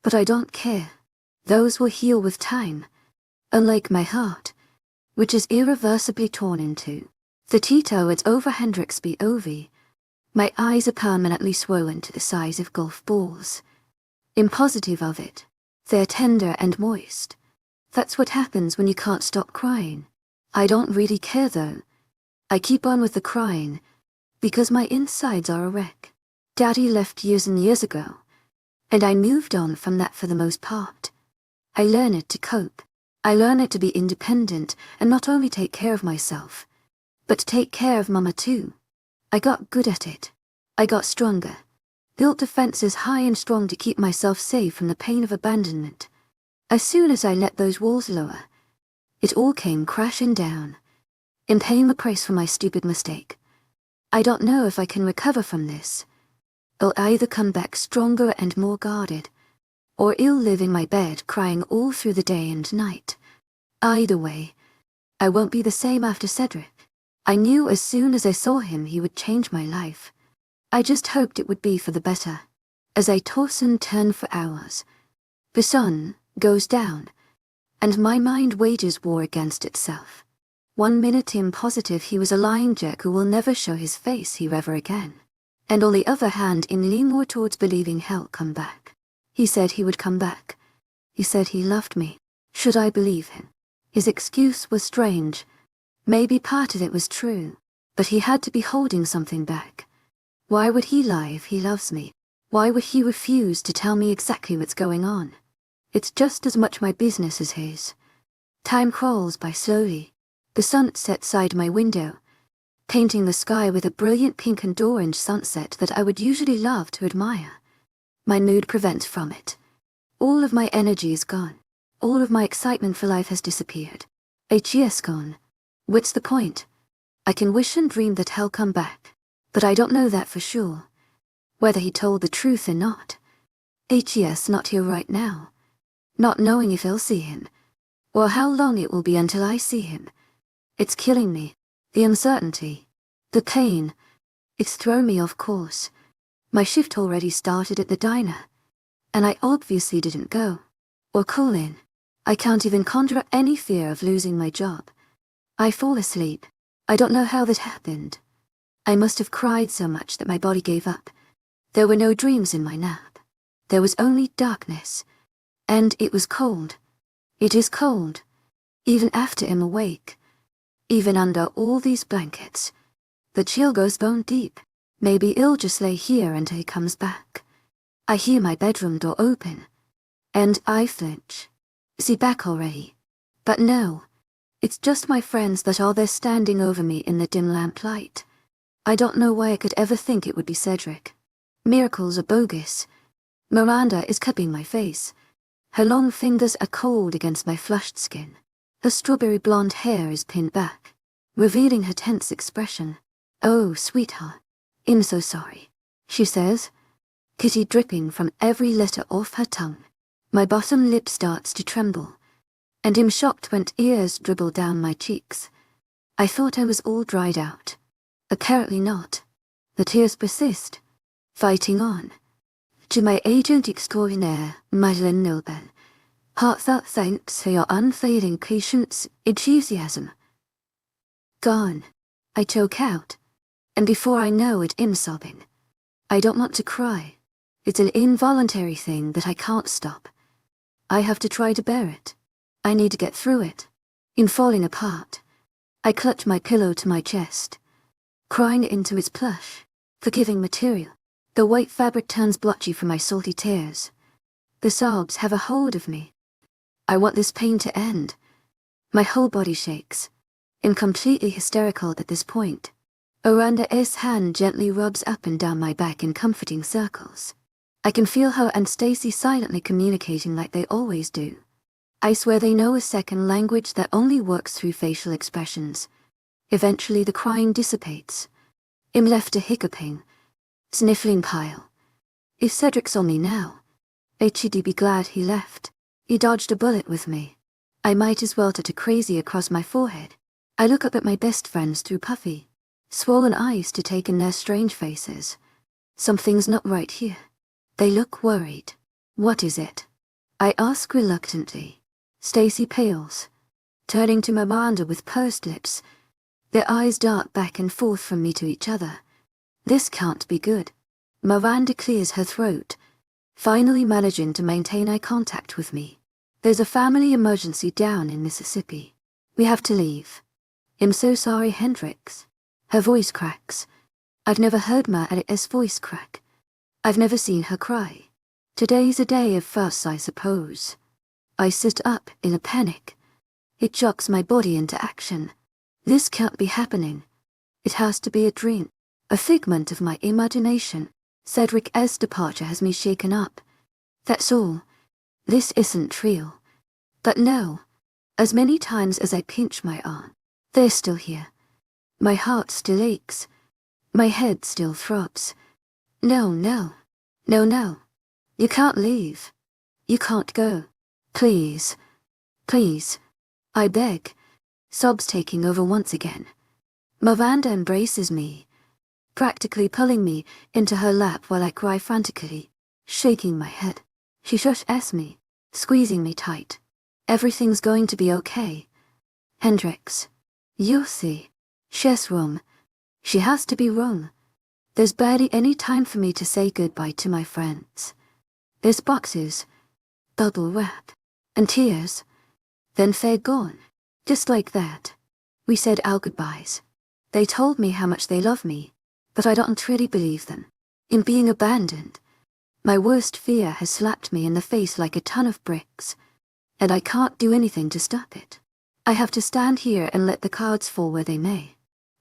but I don't care. Those will heal with time, unlike my heart, which is irreversibly torn into. The 𝐊𝐤𝐳 Hendrix 𝐵OV. My eyes are permanently swollen to the size of golf balls. I'm positive of it. They're tender and moist. That's what happens when you can't stop crying. I don't really care though. I keep on with the crying, because my insides are a wreck. Daddy left years and years ago, and I moved on from that for the most part. I learned to cope. I learned to be independent and not only take care of myself, but take care of Mama too. I got good at it. I got stronger. Built defenses high and strong to keep myself safe from the pain of abandonment. As soon as I let those walls lower, it all came crashing down. I'm paying the price for my stupid mistake. I don't know if I can recover from this. I'll either come back stronger and more guarded, or I'll live in my bed crying all through the day and night. Either way, I won't be the same after Cedric. I knew as soon as I saw him he would change my life. I just hoped it would be for the better. As I toss and turn for hours, the sun goes down, and my mind wages war against itself. 1 minute I'm positive he was a lying jerk who will never show his face here ever again. And on the other hand I'm leaning more towards believing he'll come back. He said he would come back. He said he loved me. Should I believe him? His excuse was strange. Maybe part of it was true, but he had to be holding something back. Why would he lie if he loves me? Why would he refuse to tell me exactly what's going on? It's just as much my business as his. Time crawls by slowly. The sun sets side my window, painting the sky with a brilliant pink and orange sunset that I would usually love to admire. My mood prevents from it. All of my energy is gone. All of my excitement for life has disappeared. 𝐿𝐤 has gone. What's the point? I can wish and dream that he'll come back, but I don't know that for sure. Whether he told the truth or not. 𝐿𝐤's not here right now. Not knowing if I'll see him, or how long it will be until I see him. It's killing me. The uncertainty. The pain. It's thrown me off course. My shift already started at the diner, and I obviously didn't go. Or call in. I can't even conjure up any fear of losing my job. I fall asleep. I don't know how that happened. I must have cried so much that my body gave up. There were no dreams in my nap. There was only darkness. And it was cold. It is cold. Even after I'm awake. Even under all these blankets. The chill goes bone deep. Maybe I'll just lay here until he comes back. I hear my bedroom door open. And I flinch. Is he back already? But no. It's just my friends that are there standing over me in the dim lamplight. I don't know why I could ever think it would be Cedric. Miracles are bogus. Miranda is cupping my face. Her long fingers are cold against my flushed skin. Her strawberry blonde hair is pinned back, revealing her tense expression. Oh, sweetheart. I'm so sorry, she says, kitty dripping from every letter off her tongue. My bottom lip starts to tremble. and I'm shocked when tears dribbled down my cheeks. I thought I was all dried out. Apparently not. The tears persist, fighting on. 𝐊𝐢𝐳𝐸𝐾𝐲𝐻𝐬 heartfelt thanks for your unfailing patience, enthusiasm. Gone. I choke out, and before I know it, I'm sobbing. I don't want to cry. It's an involuntary thing that I can't stop. I have to try to bear it. I need to get through it. In falling apart, I clutch my pillow to my chest, crying into its plush, forgiving material. The white fabric turns blotchy from my salty tears. The sobs have a hold of me. I want this pain to end. My whole body shakes. I'm completely hysterical at this point. Miranda's hand gently rubs up and down my back in comforting circles. I can feel her and Stacy silently communicating like they always do. I swear they know a second language that only works through facial expressions. Eventually the crying dissipates. I'm left a hiccuping, sniffling pile. If Cedric saw me now, he'd be glad he left. He dodged a bullet with me. I might as well tattoo crazy across my forehead. I look up at my best friends through puffy, swollen eyes to take in their strange faces. Something's not right here. They look worried. What is it? I ask reluctantly. Stacy pales, turning to Miranda with pursed lips. Their eyes dart back and forth from me to each other. This can't be good. Miranda clears her throat, finally managing to maintain eye contact with me. There's a family emergency down in Mississippi. We have to leave. I'm so sorry, Hendrix. Her voice cracks. I've never heard Maria's voice crack. I've never seen her cry. Today's a day of firsts, I suppose. I sit up in a panic. It shocks my body into action. This can't be happening. It has to be a dream, a figment of my imagination. Cedric's departure has me shaken up. That's all. This isn't real. But no, as many times as I pinch my arm, they're still here. My heart still aches. My head still throbs. No, no. No, no. You can't leave. You can't go. Please. Please. I beg. Sobs taking over once again. Miranda embraces me, practically pulling me into her lap while I cry frantically, shaking my head. She shushes me, squeezing me tight. Everything's going to be okay. Hendrix. You'll see. She's wrong. She has to be wrong. There's barely any time for me to say goodbye to my friends. There's boxes, bubble wrap, and tears. Then they're gone. Just like that. We said our goodbyes. They told me how much they love me, but I don't really believe them. In being abandoned, my worst fear has slapped me in the face like a ton of bricks, and I can't do anything to stop it. I have to stand here and let the cards fall where they may.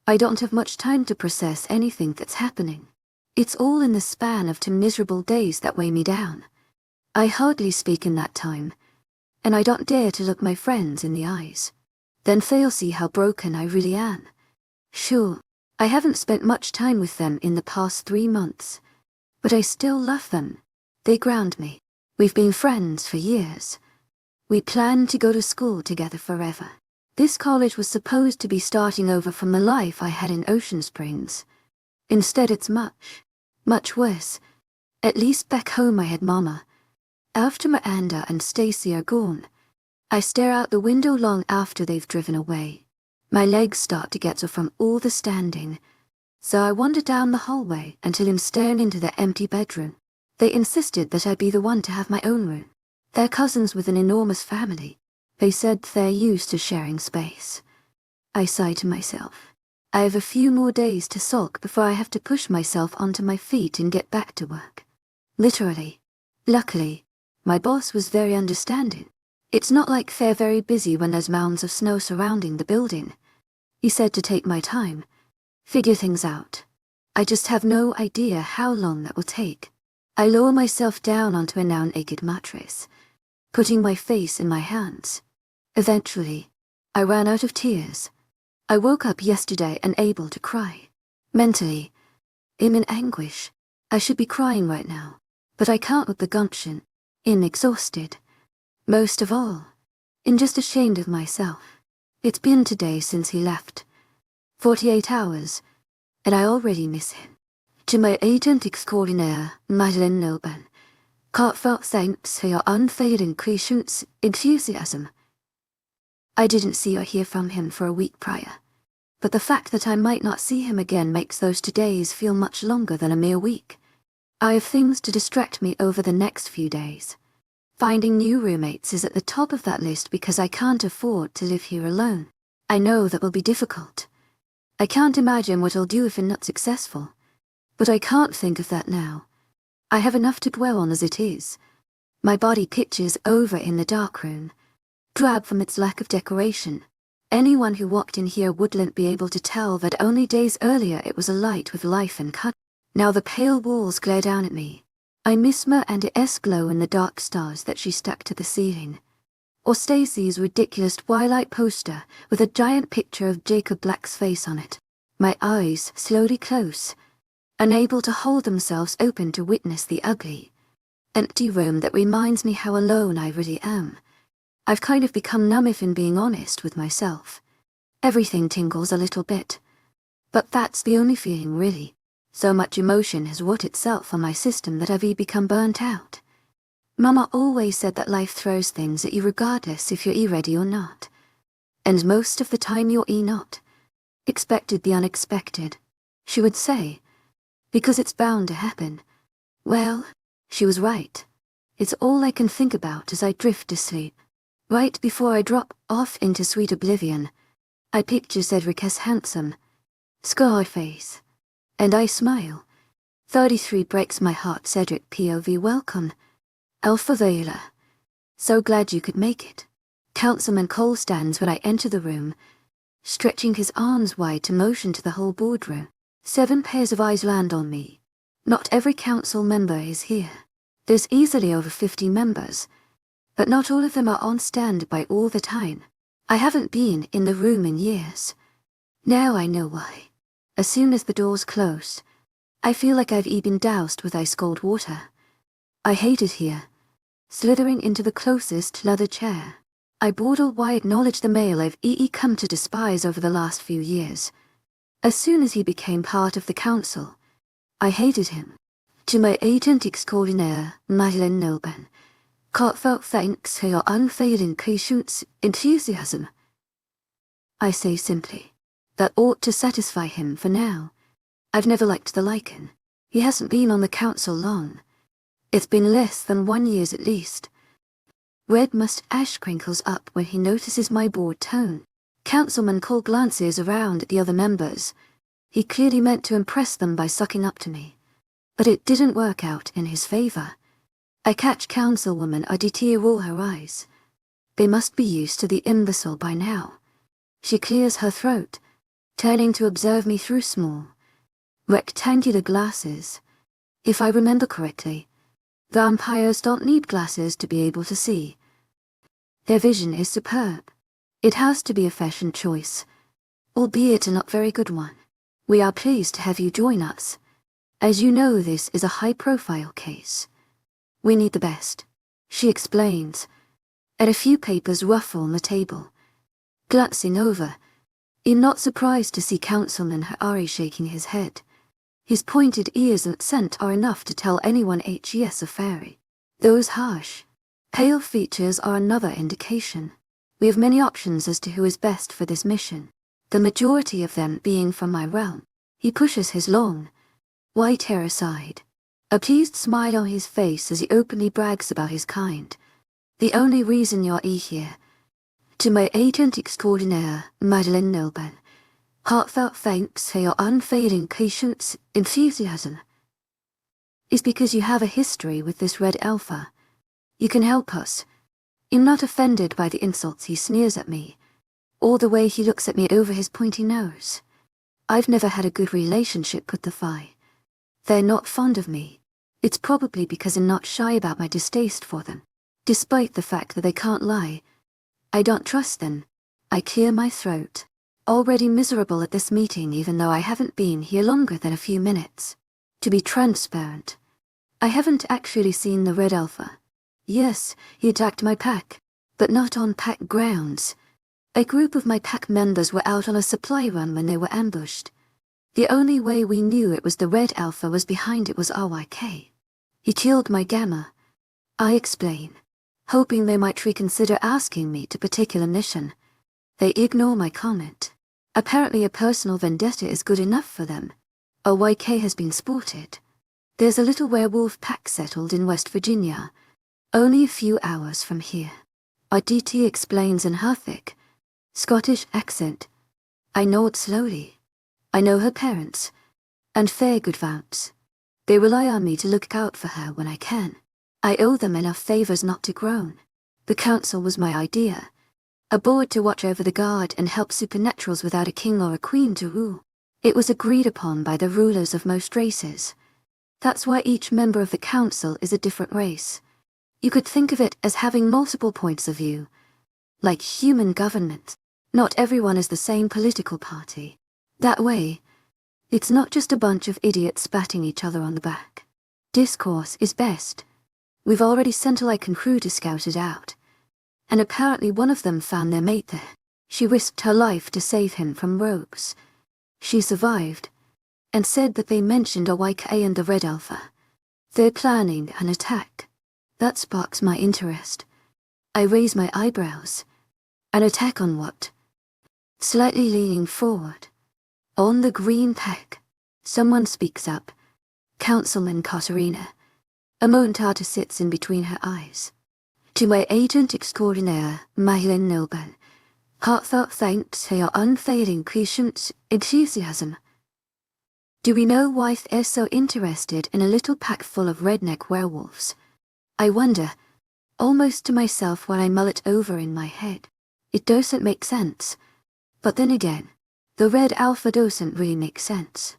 I don't have much time to process anything that's happening. It's all in the span of 2 miserable days that weigh me down. I hardly speak in that time, and I don't dare to look my friends in the eyes. Then they'll see how broken I really am. Sure, I haven't spent much time with them in the past 3 months, but I still love them. They ground me. We've been friends for years. We planned to go to school together forever. This college was supposed to be starting over from the life I had in Ocean Springs. Instead it's much, much worse. At least back home I had Mama. After Miranda and Stacy are gone, I stare out the window long after they've driven away. My legs start to get sore from all the standing, so I wander down the hallway until I'm staring into their empty bedroom. They insisted that I be the one to have my own room. They're cousins with an enormous family. They said they're used to sharing space. I sigh to myself. I have a few more days to sulk before I have to push myself onto my feet and get back to work. Literally. Luckily, my boss was very understanding. It's not like they're very busy when there's mounds of snow surrounding the building. He said to take my time, figure things out. I just have no idea how long that will take. I lower myself down onto a now naked mattress, putting my face in my hands. Eventually, I ran out of tears. I woke up yesterday unable to cry. Mentally, I'm in anguish. I should be crying right now, but I can't with the gumption. I'm exhausted. Most of all, and just ashamed of myself. It's been today since he left. 48 hours, and I already miss him. 𝐿𝐢𝐳𝐷𝐞𝐝 𝐊𝐢𝐳𝐷𝐞𝐫𝐬 𝐂𝐏𝐿 thanks for your unfailing patience, enthusiasm. I didn't see or hear from him for a week prior, but the fact that I might not see him again makes those 2 days feel much longer than a mere week. I have things to distract me over the next few days. Finding new roommates is at the top of that list because I can't afford to live here alone. I know that will be difficult. I can't imagine what I'll do if I'm not successful. But I can't think of that now. I have enough to dwell on as it is. My body pitches over in the dark room, drab from its lack of decoration. Anyone who walked in here wouldn't be able to tell that only days earlier it was alight with life and cut. Now the pale walls glare down at me. I miss 𝐿𝐢𝐳𝐷𝐞𝐝 glow in the dark stars that she stuck to the ceiling. Or Stacy's ridiculous Twilight poster with a giant picture of Jacob Black's face on it. My eyes slowly close, unable to hold themselves open to witness the ugly, empty room that reminds me how alone I really am. I've kind of become numb if I'm being honest with myself. Everything tingles a little bit. But that's the only feeling really. So much emotion has wrought itself on my system that I've become burnt out. Mama always said that life throws things at you regardless if you're ready or not. And most of the time you're not. Expected the unexpected, she would say. Because it's bound to happen. Well, she was right. It's all I can think about as I drift to sleep. Right before I drop off into sweet oblivion, I picture Cedric as handsome, scarred face, and I smile. 33 breaks my heart. Cedric POV welcome. Alpha Vela. So glad you could make it. Councilman Cole stands when I enter the room, stretching his arms wide to motion to the whole boardroom. 7 pairs of eyes land on me. Not every council member is here. There's easily over 50 members, but not all of them are on standby all the time. I haven't been in the room in years. Now I know why. As soon as the doors close, I feel like I've been doused with ice-cold water. I hate it here. Slithering into the closest leather chair, I border-wide acknowledge the male I've come to despise over the last few years. As soon as he became part of the council, I hated him. 𝐿𝐢𝐳𝐷𝐞𝐝 𝐊𝐢𝐳𝐷𝐞𝐝 thanks for your unfailing patience, enthusiasm. I say simply, that ought to satisfy him for now. I've never liked the lichen. He hasn't been on the council long. It's been less than 1 year at least. Red mustache crinkles up when he notices my bored tone. Councilman Cole glances around at the other members. He clearly meant to impress them by sucking up to me. But it didn't work out in his favor. I catch Councilwoman Aditya roll her eyes. They must be used to the imbecile by now. She clears her throat, turning to observe me through small, rectangular glasses. If I remember correctly, vampires don't need glasses to be able to see. Their vision is superb. It has to be a fashion choice, albeit a not very good one. We are pleased to have you join us. As you know, this is a high-profile case. We need the best, she explains, and a few papers ruffle on the table. Glancing over, I'm not surprised to see Councilman Hari shaking his head. His pointed ears and scent are enough to tell anyone HES a fairy. Those harsh, pale features are another indication. We have many options as to who is best for this mission, the majority of them being from my realm. He pushes his long, white hair aside, a pleased smile on his face as he openly brags about his kind. The only reason you're here, 𝐿𝐢𝐳𝐷𝐞𝐝 𝐊𝐢𝐳𝐷𝐞𝐝 heartfelt thanks for your unfailing patience, enthusiasm, is because you have a history with this red alpha. You can help us. I'm not offended by the insults he sneers at me, or the way he looks at me over his pointy nose. I've never had a good relationship with the 𝐴. They're not fond of me. It's probably because I'm not shy about my distaste for them. Despite the fact that they can't lie, I don't trust them. I clear my throat, already miserable at this meeting even though I haven't been here longer than a few minutes. To be transparent, I haven't actually seen the red alpha. Yes, he attacked my pack, but not on pack grounds. A group of my pack members were out on a supply run when they were ambushed. The only way we knew it was the Red Alpha was behind it was 𝐻𝐻𝐿𝐬. He killed my gamma. I explain, hoping they might reconsider asking me to particular mission. They ignore my comment. Apparently a personal vendetta is good enough for them. 𝐻𝐻𝐿𝐬 has been spotted. There's a little werewolf pack settled in West Virginia, only a few hours from here. 𝐷𝐷 explains in her thick Scottish accent. I nod slowly. I know her parents, and fair good vounce. They rely on me to look out for her when I can. I owe them enough favors not to groan. The council was my idea. A board to watch over the guard and help supernaturals without a king or a queen to rule. It was agreed upon by the rulers of most races. That's why each member of the council is a different race. You could think of it as having multiple points of view. Like human government, not everyone is the same political party. That way, it's not just a bunch of idiots spatting each other on the back. Discourse is best. We've already sent a Lycan crew to scout it out. And apparently one of them found their mate there. She risked her life to save him from rogues. She survived, and said that they mentioned 𝐻𝐻𝐿𝐬 and the Red Alpha. They're planning an attack. That sparks my interest. I raise my eyebrows. An attack on what? Slightly leaning forward. On the green pack, someone speaks up. Councilman Katarina. A Montata sits in between her eyes. To my agent extraordinaire, 𝐿𝐬, heartfelt thanks for your unfailing patience and enthusiasm. Do we know why they're so interested in a little pack full of redneck werewolves? I wonder, almost to myself while I mull it over in my head. It doesn't make sense. But then again, the Red Alpha doesn't really make sense.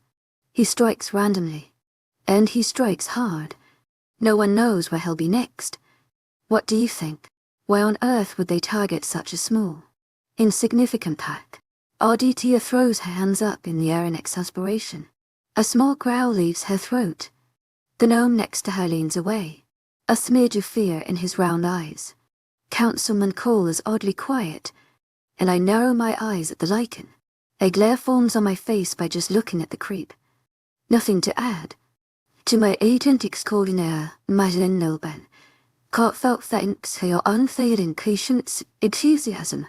He strikes randomly. And he strikes hard. No one knows where he'll be next. What do you think? Why on earth would they target such a small, insignificant pack? 𝐷𝐷 throws her hands up in the air in exasperation. A small growl leaves her throat. The gnome next to her leans away, a smidge of fear in his round eyes. Councilman Cole is oddly quiet, and I narrow my eyes at the Lycan. A glare forms on my face by just looking at the creep. Nothing to add. To my agent extraordinaire, 𝐿𝐬, heartfelt thanks for your unfailing patience and enthusiasm.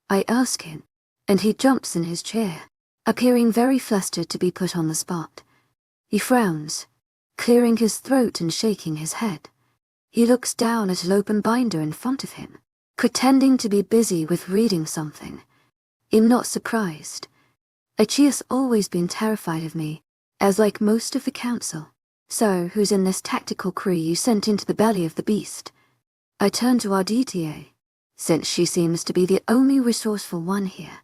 I ask him, and he jumps in his chair, appearing very flustered to be put on the spot. He frowns, clearing his throat and shaking his head. He looks down at an open binder in front of him, pretending to be busy with reading something. I'm not surprised. 𝐿𝐻𝐻's always been terrified of me, as like most of the council. So, who's in this tactical crew you sent into the belly of the beast? I turn to 𝐷𝐷, since she seems to be the only resourceful one here.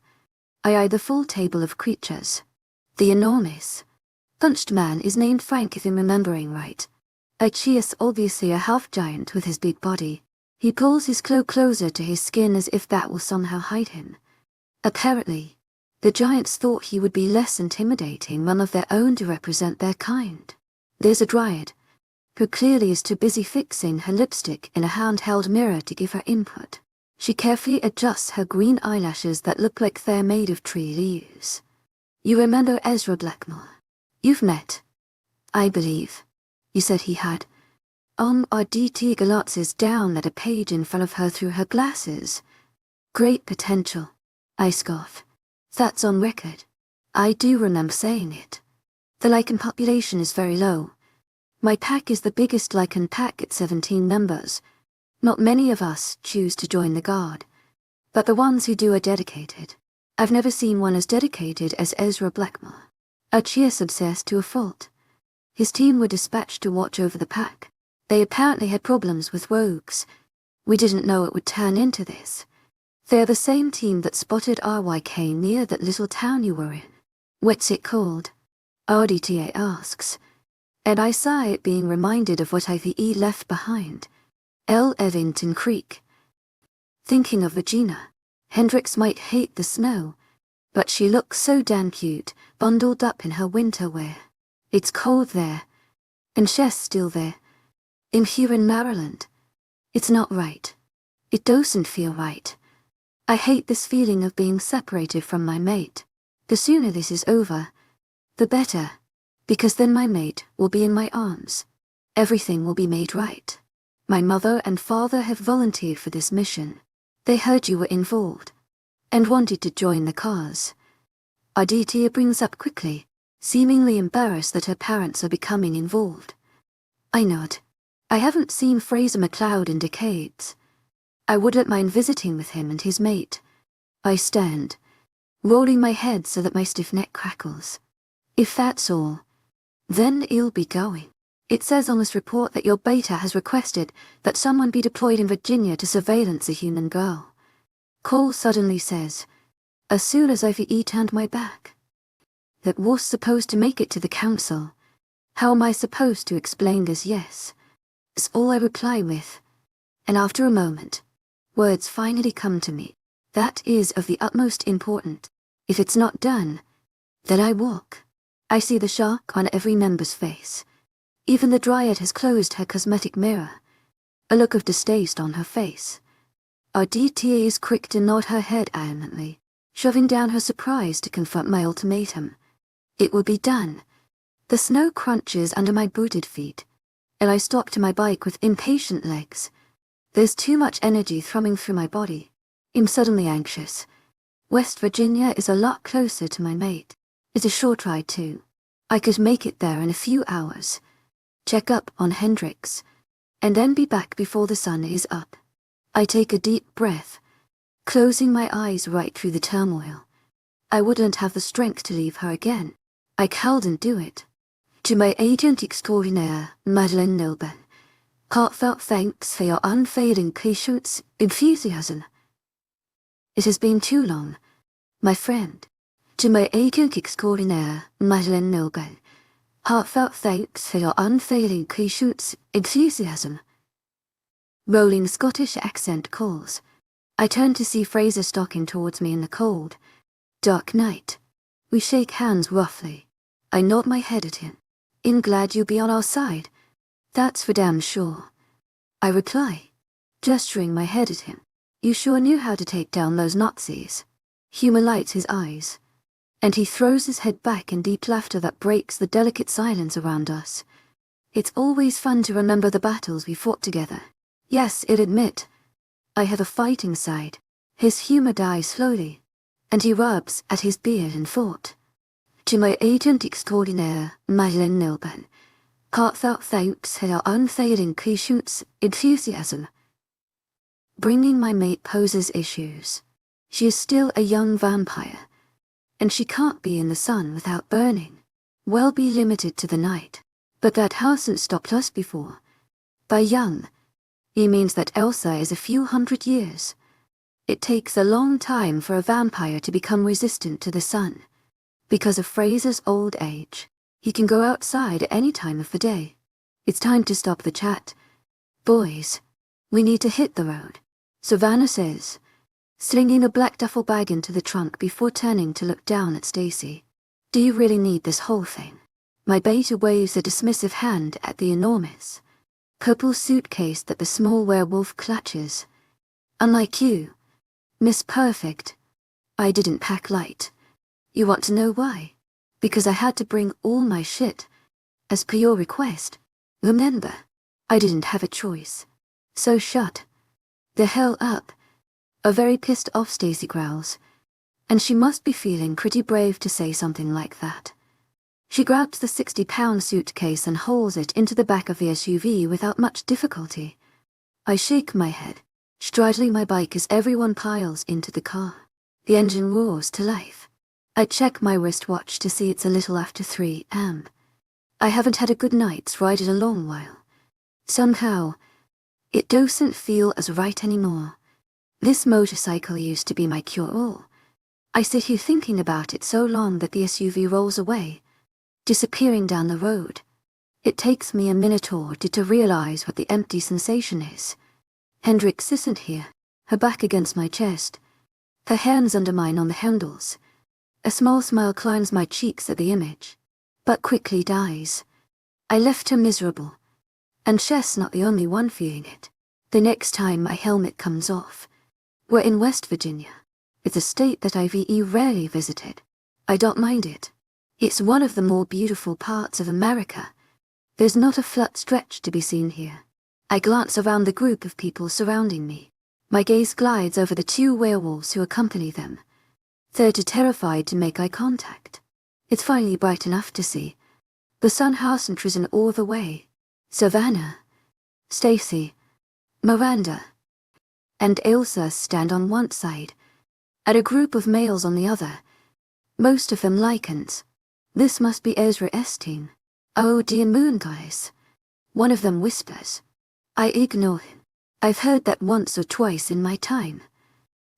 I eye the full table of creatures. The enormous, punched man is named Frank if I'm remembering right. 𝐿𝐻𝐻's obviously a half giant with his big body. He pulls his cloak closer to his skin as if that will somehow hide him. Apparently, the giants thought he would be less intimidating one of their own to represent their kind. There's a dryad, who clearly is too busy fixing her lipstick in a handheld mirror to give her input. She carefully adjusts her green eyelashes that look like they're made of tree leaves. You remember Ezra Blackmore? You've met, I believe. You said he had. 𝐷𝐷 glances down at a page in front of her through her glasses. Great potential. I scoff. That's on record. I do remember saying it. The Lycan population is very low. My pack is the biggest Lycan pack at 17 members. Not many of us choose to join the guard, but the ones who do are dedicated. I've never seen one as dedicated as Ezra Blackmore. 𝐻𝐻𝐻's obsessed to a fault. His team were dispatched to watch over the pack. They apparently had problems with rogues. We didn't know it would turn into this. They're the same team that spotted 𝐻𝐻𝐿𝐬 near that little town you were in. What's it called? 𝐷𝐷 asks. And I sigh at being reminded of what 𝐼𝐴 left behind. Elvington Creek. Thinking of Regina, Hendrix might hate the snow, but she looks so damn cute, bundled up in her winter wear. It's cold there, and Chef's still there. I'm here in Maryland. It's not right. It doesn't feel right. I hate this feeling of being separated from my mate. The sooner this is over, the better, because then my mate will be in my arms. Everything will be made right. My mother and father have volunteered for this mission. They heard you were involved and wanted to join the cause. 𝐊𝐲𝐷𝐷𝐤 brings up quickly, seemingly embarrassed that her parents are becoming involved. I nod. I haven't seen Fraser MacLeod in decades. I wouldn't mind visiting with him and his mate. I stand, rolling my head so that my stiff neck crackles. If that's all, then you'll be going. It says on this report that your beta has requested that someone be deployed in Virginia to surveillance a human girl. Cole suddenly says, as soon as I've turned my back. That was supposed to make it to the council. How am I supposed to explain this? Yes. It's all I reply with. And after a moment, words finally come to me. That is of the utmost importance. If it's not done, then I walk. I see the shock on every member's face. Even the dryad has closed her cosmetic mirror. A look of distaste on her face. 𝐊𝐷𝐷𝐤 is quick to nod her head adamantly, shoving down her surprise to confront my ultimatum. It will be done. The snow crunches under my booted feet, and I stalk to my bike with impatient legs. There's too much energy thrumming through my body. I'm suddenly anxious. West Virginia is a lot closer to my mate. It's a short ride too. I could make it there in a few hours, check up on Hendrix, and then be back before the sun is up. I take a deep breath, closing my eyes right through the turmoil. I wouldn't have the strength to leave her again. I couldn't do it. To my agent extraordinaire, Madeleine Nilben, heartfelt thanks for your unfailing patience, enthusiasm. It has been too long, my friend. To my agent extraordinaire, Madeleine Nilben, heartfelt thanks for your unfailing patience, enthusiasm. Rolling Scottish accent calls. I turn to see Fraser stalking towards me in the cold, dark night. We shake hands roughly. I nod my head at him. I'm glad you'll be on our side. That's for damn sure. I reply, gesturing my head at him. You sure knew how to take down those Nazis. Humor lights his eyes, and he throws his head back in deep laughter that breaks the delicate silence around us. It's always fun to remember the battles we fought together. Yes, I'll admit, I have a fighting side. His humor dies slowly, and he rubs at his beard in thought. To my agent extraordinaire, Madeleine Nilben, heartfelt thanks for your unfailing patience, enthusiasm. Bringing my mate poses issues. She is still a young vampire, and she can't be in the sun without burning. Well, be limited to the night, but that hasn't stopped us before. By young, he means that Elsa is a few hundred years. It takes a long time for a vampire to become resistant to the sun. Because of Fraser's old age, he can go outside at any time of the day. It's time to stop the chat. Boys, we need to hit the road, Savannah says, slinging a black duffel bag into the trunk before turning to look down at Stacy. Do you really need this whole thing? My beta waves a dismissive hand at the enormous purple suitcase that the small werewolf clutches. Unlike you, Miss Perfect, I didn't pack light. You want to know why? Because I had to bring all my shit, as per your request. Remember, I didn't have a choice. So shut the hell up. A very pissed off Stacy growls, and she must be feeling pretty brave to say something like that. She grabs the 60-pound suitcase and hauls it into the back of the SUV without much difficulty. I shake my head, straddling my bike as everyone piles into the car. The engine roars to life. I check my wristwatch to see it's a little after 3 a.m. I haven't had a good night's ride in a long while. Somehow, it doesn't feel as right anymore. This motorcycle used to be my cure-all. I sit here thinking about it so long that the SUV rolls away, disappearing down the road. It takes me a minute or two to realize what the empty sensation is. Hendrix isn't here, her back against my chest, her hands under mine on the handles. A small smile climbs my cheeks at the image, but quickly dies. I left her miserable, and Chess not the only one feeling it. The next time my helmet comes off. We're in West Virginia. It's a state that I've rarely visited. I don't mind it. It's one of the more beautiful parts of America. There's not a flat stretch to be seen here. I glance around the group of people surrounding me. My gaze glides over the 2 werewolves who accompany them. They're too terrified to make eye contact. It's finally bright enough to see. The sun hasn't risen all the way. Savannah, Stacy, Miranda, and Elsa stand on one side, and a group of males on the other, most of them 𝐿𝐼𝐻𝐬. This must be 𝐊𝐼𝐳𝐲 testing. Oh dear moon guys. One of them whispers. I ignore him. I've heard that once or twice in my time.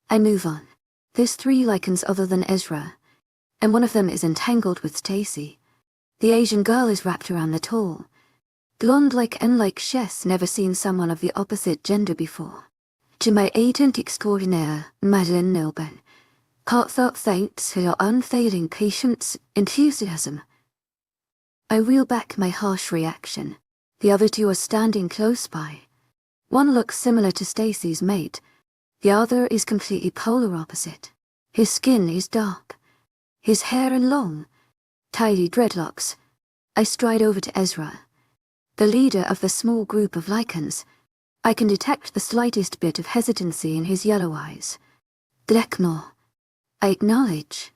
I move on. There's 3 𝐿𝐼𝐻𝐬s other than Ezra, and one of them is entangled with Stacy. The Asian girl is wrapped around the tall, blonde like Chess, never seen someone of the opposite gender before. 𝐊𝐼𝐳𝐲𝐻𝐬 𝐂𝐿𝐼𝐳𝐲𝐻𝐬 unfailing patience, enthusiasm. I reel back my harsh reaction. The other 2 are standing close by. One looks similar to Stacy's mate. The other is completely polar opposite. His skin is dark. His hair and long, tidy dreadlocks. I stride over to Ezra, the leader of the small group of 𝐿𝐼𝐻𝐬s. I can detect the slightest bit of hesitancy in his yellow eyes. 𝐿𝐼𝐻𝐬. I acknowledge,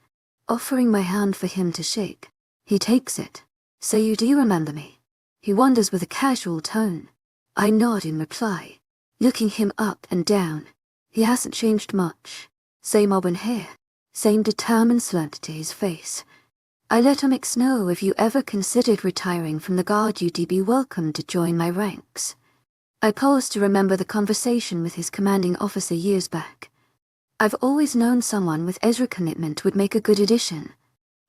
offering my hand for him to shake. He takes it. So you do remember me? He wonders with a casual tone. I nod in reply, looking him up and down. He hasn't changed much. Same auburn hair, same determined slant to his face. I let him know if you ever considered retiring from the guard you'd be welcome to join my ranks. I pause to remember the conversation with his commanding officer years back. I've always known someone with Ezra commitment would make a good addition,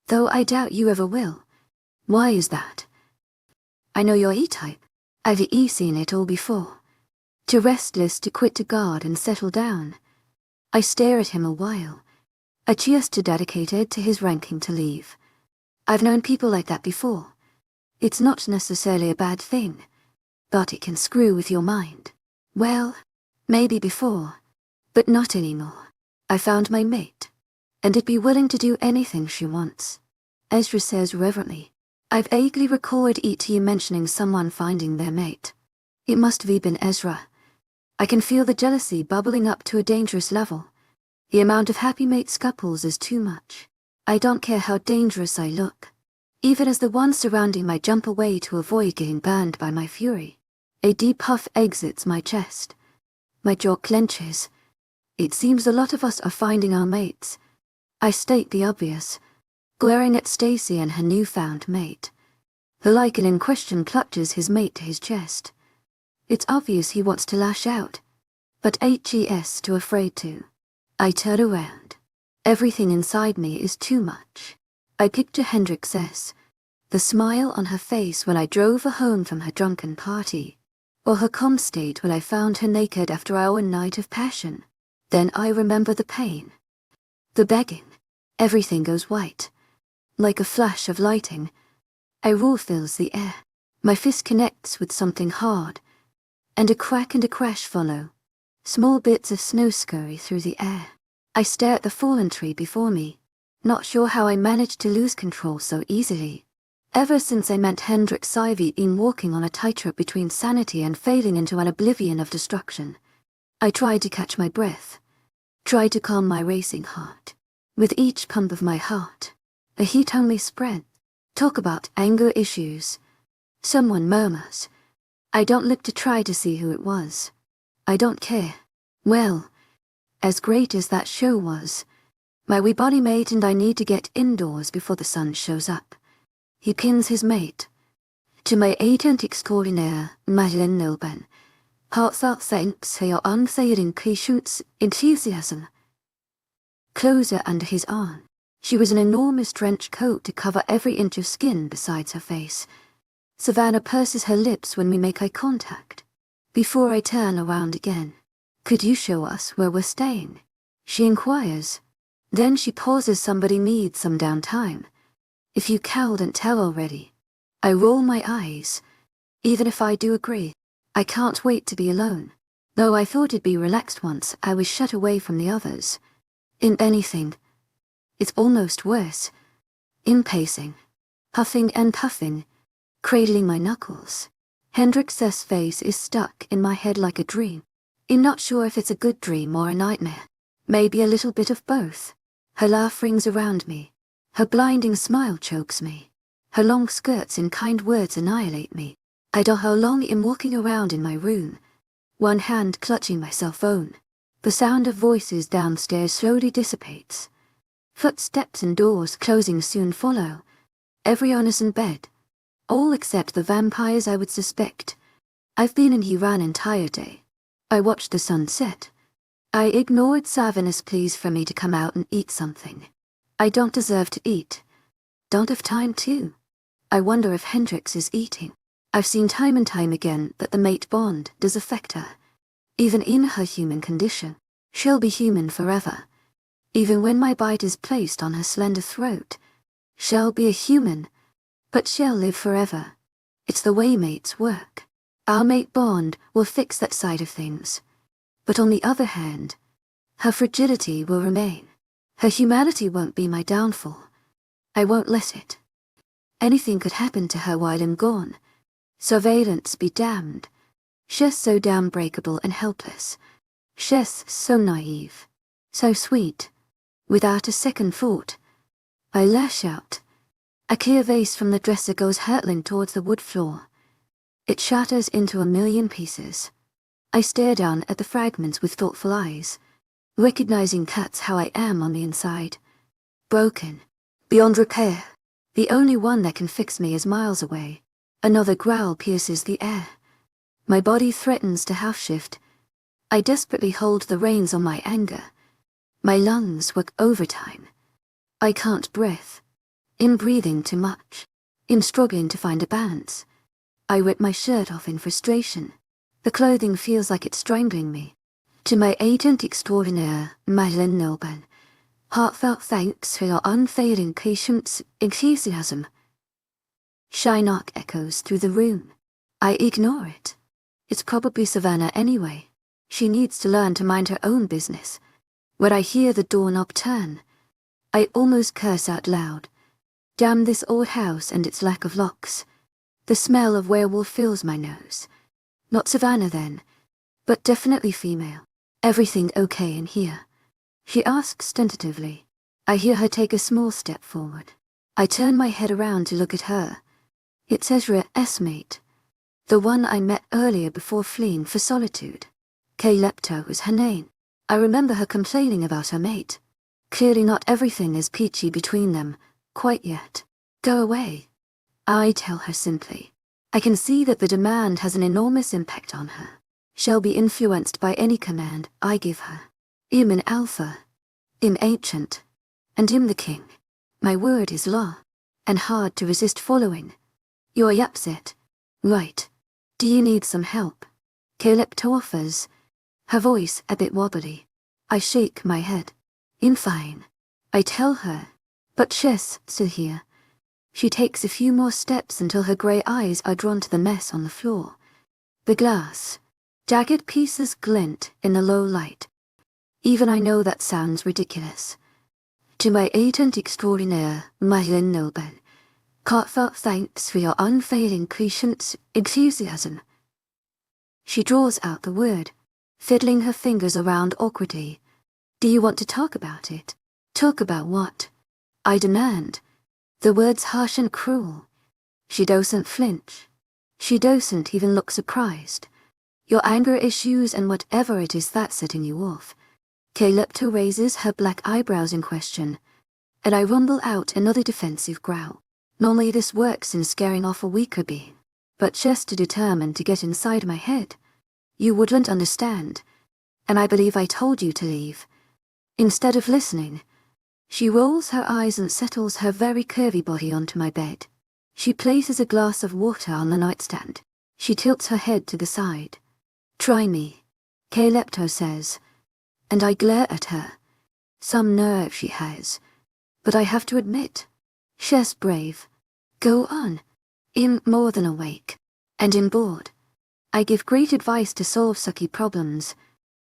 though I doubt you ever will. Why is that? I know your E-type. I've seen it all before. Too restless to quit the guard and settle down. I stare at him a while. Just too dedicated to his ranking to leave. I've known people like that before. It's not necessarily a bad thing, but it can screw with your mind. Well, maybe before, but not anymore. I found my mate, and I'd be willing to do anything she wants. Ezra says reverently. I've vaguely recalled you mentioning someone finding their mate. It must have been Ezra. I can feel the jealousy bubbling up to a dangerous level. The amount of happy mates couples is too much. I don't care how dangerous I look. Even as the ones surrounding my jump away to avoid getting burned by my fury. A deep puff exits my chest. My jaw clenches. It seems a lot of us are finding our mates. I state the obvious, glaring at Stacy and her newfound mate. The lichen in question clutches his mate to his chest. It's obvious he wants to lash out, but he's too afraid to. I turn around. Everything inside me is too much. I picture Hendrix, the smile on her face when I drove her home from her drunken party, or her calm state when I found her naked after our night of passion. Then I remember the pain, the begging. Everything goes white. Like a flash of lightning, a roar fills the air. My fist connects with something hard, and a crack and a crash follow. Small bits of snow scurry through the air. I stare at the fallen tree before me, not sure how I managed to lose control so easily. Ever since I met Hendrix, I've been walking on a tightrope between sanity and fading into an oblivion of destruction. I tried to catch my breath, tried to calm my racing heart. With each pump of my heart, a heat only spread. Talk about anger issues. Someone murmurs. I don't look to try to see who it was. I don't care. Well, as great as that show was, my wee body mate and I need to get indoors before the sun shows up. He pins his mate. 𝐊𝐼𝐳𝐲𝐻𝐬 unveiled enthusiasm. Closer under his arm. She was an enormous trench coat to cover every inch of skin besides her face. Savannah purses her lips when we make eye contact. Before I turn around again. Could you show us where we're staying? She inquires. Then she pauses. Somebody needs some downtime. If you can't tell already. I roll my eyes. Even if I do agree, I can't wait to be alone. Though I thought it'd be relaxed once I was shut away from the others. In anything, it's almost worse. In pacing, puffing and puffing, cradling my knuckles. Hendrix's face is stuck in my head like a dream. I'm not sure if it's a good dream or a nightmare. Maybe a little bit of both. Her laugh rings around me. Her blinding smile chokes me. Her long skirts and kind words annihilate me. I don't know how long I'm walking around in my room, one hand clutching my cell phone. The sound of voices downstairs slowly dissipates. Footsteps and doors closing soon follow. Everyone is in bed. All except the vampires I would suspect. I've been in here an entire day. I watched the sun set. I ignored Savinus' pleas for me to come out and eat something. I don't deserve to eat. Don't have time to. I wonder if Hendrix is eating. I've seen time and time again that the mate bond does affect her. Even in her human condition, she'll be human forever. Even when my bite is placed on her slender throat, she'll be a human, but she'll live forever. It's the way mates work. Our mate bond will fix that side of things. But on the other hand, her fragility will remain. Her humanity won't be my downfall. I won't let it. Anything could happen to her while I'm gone. Surveillance be damned. She's so damn breakable and helpless. She's so naive. So sweet. Without a second thought, I lash out. A clear vase from the dresser goes hurtling towards the wood floor. It shatters into a million pieces. I stare down at the fragments with thoughtful eyes, recognizing cuts how I am on the inside. Broken. Beyond repair. The only one that can fix me is miles away. Another growl pierces the air. My body threatens to half-shift. I desperately hold the reins on my anger. My lungs work overtime. I can't breathe. I'm breathing too much. I'm struggling to find a balance. I rip my shirt off in frustration. The clothing feels like it's strangling me. To my agent extraordinaire, 𝐿𝐸 heartfelt thanks for your unfailing patience, enthusiasm. Shy knock echoes through the room. I ignore it. It's probably Savannah anyway. She needs to learn to mind her own business. When I hear the doorknob turn, I almost curse out loud. Damn this old house and its lack of locks. The smell of werewolf fills my nose. Not Savannah then, but definitely female. Everything okay in here? She asks tentatively. I hear her take a small step forward. I turn my head around to look at her. It's Ezra's mate. The one I met earlier before fleeing for solitude. 𝐾𝐿 was her name. I remember her complaining about her mate. Clearly not everything is peachy between them, quite yet. Go away. I tell her simply. I can see that the demand has an enormous impact on her. She'll be influenced by any command I give her. I'm an alpha. I'm ancient. And I'm the king. My word is law. And hard to resist following. You're upset. Right. Do you need some help? 𝐾𝐿 offers. Her voice a bit wobbly. I shake my head. I'm fine. I tell her. But she's still here. She takes a few more steps until her grey eyes are drawn to the mess on the floor. The glass. Jagged pieces glint in the low light. Even I know that sounds ridiculous. To my agent extraordinaire, 𝐿𝐸 heartfelt thanks for your unfailing patience, enthusiasm. She draws out the word, fiddling her fingers around awkwardly. Do you want to talk about it? Talk about what? I demand. The word's harsh and cruel. She doesn't flinch. She doesn't even look surprised. Your anger issues and whatever it is that's setting you off. 𝐾𝐿 raises her black eyebrows in question, and I rumble out another defensive growl. Normally this works in scaring off a weaker being, but just to determine to get inside my head. You wouldn't understand, and I believe I told you to leave. Instead of listening, she rolls her eyes and settles her very curvy body onto my bed. She places a glass of water on the nightstand. She tilts her head to the side. Try me, 𝐾𝐿 says, and I glare at her. Some nerve she has, but I have to admit, she's brave. Go on. I'm more than awake, and I'm bored. I give great advice to solve sucky problems.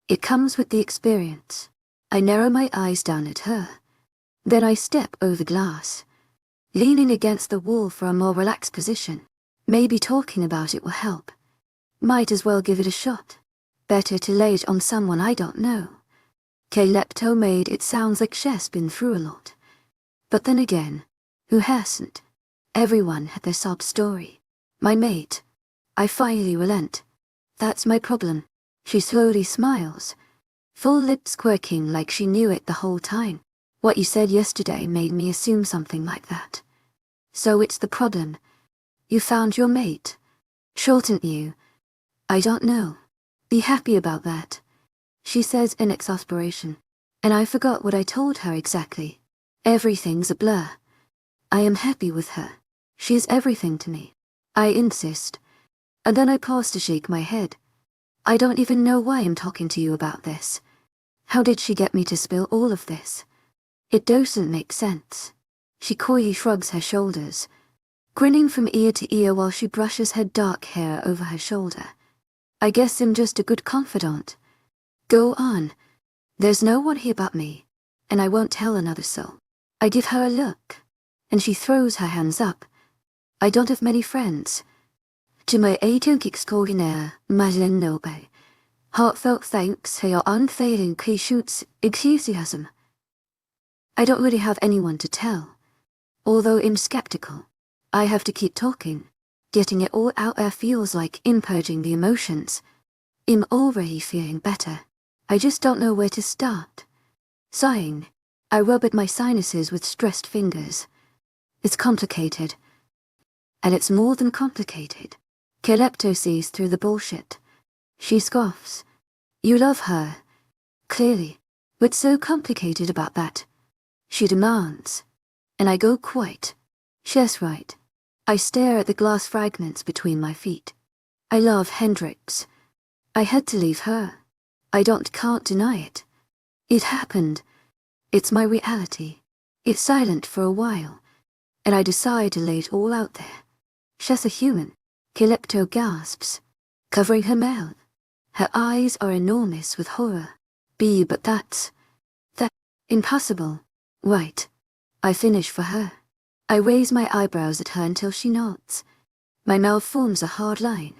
It comes with the experience. I narrow my eyes down at her. Then I step over glass, leaning against the wall for a more relaxed position. Maybe talking about it will help. Might as well give it a shot. Better to lay it on someone I don't know. 𝐾𝐤𝐬 made it sounds like she's been through a lot. But then again, who hasn't? Everyone had their sob story. My mate. I finally relent. That's my problem. She slowly smiles, full lips quirking like she knew it the whole time. What you said yesterday made me assume something like that. So it's the problem. You found your mate. Shouldn't you? I don't know. Be happy about that, she says in exasperation. And I forgot what I told her exactly. Everything's a blur. I am happy with her. She is everything to me. I insist. And then I pause to shake my head. I don't even know why I'm talking to you about this. How did she get me to spill all of this? It doesn't make sense. She coyly shrugs her shoulders, grinning from ear to ear while she brushes her dark hair over her shoulder. I guess I'm just a good confidant. Go on. There's no one here but me, and I won't tell another soul. I give her a look, and she throws her hands up. I don't have many friends. 𝐊𝐢𝐳𝐸𝐾𝐜 Heartfelt thanks for your unfailing 𝐊𝐢𝐧𝐼𝐴𝐺𝐻𝑚. I don't really have anyone to tell, although I'm skeptical. I have to keep talking. Getting it all out there feels like purging the emotions. I'm already feeling better. I just don't know where to start. Sighing, I rub at my sinuses with stressed fingers. It's complicated. And it's more than complicated. 𝐾𝐤𝐬 sees through the bullshit. She scoffs. You love her. Clearly. What's so complicated about that? She demands. And I go quiet. She's right. I stare at the glass fragments between my feet. I love Hendrix. I had to leave her. Can't deny it. It happened. It's my reality. It's silent for a while, and I decide to lay it all out there. She's a human. 𝐊𝐬𝐬 gasps, covering her mouth. Her eyes are enormous with horror. But that's impossible. Right. I finish for her. I raise my eyebrows at her until she nods. My mouth forms a hard line.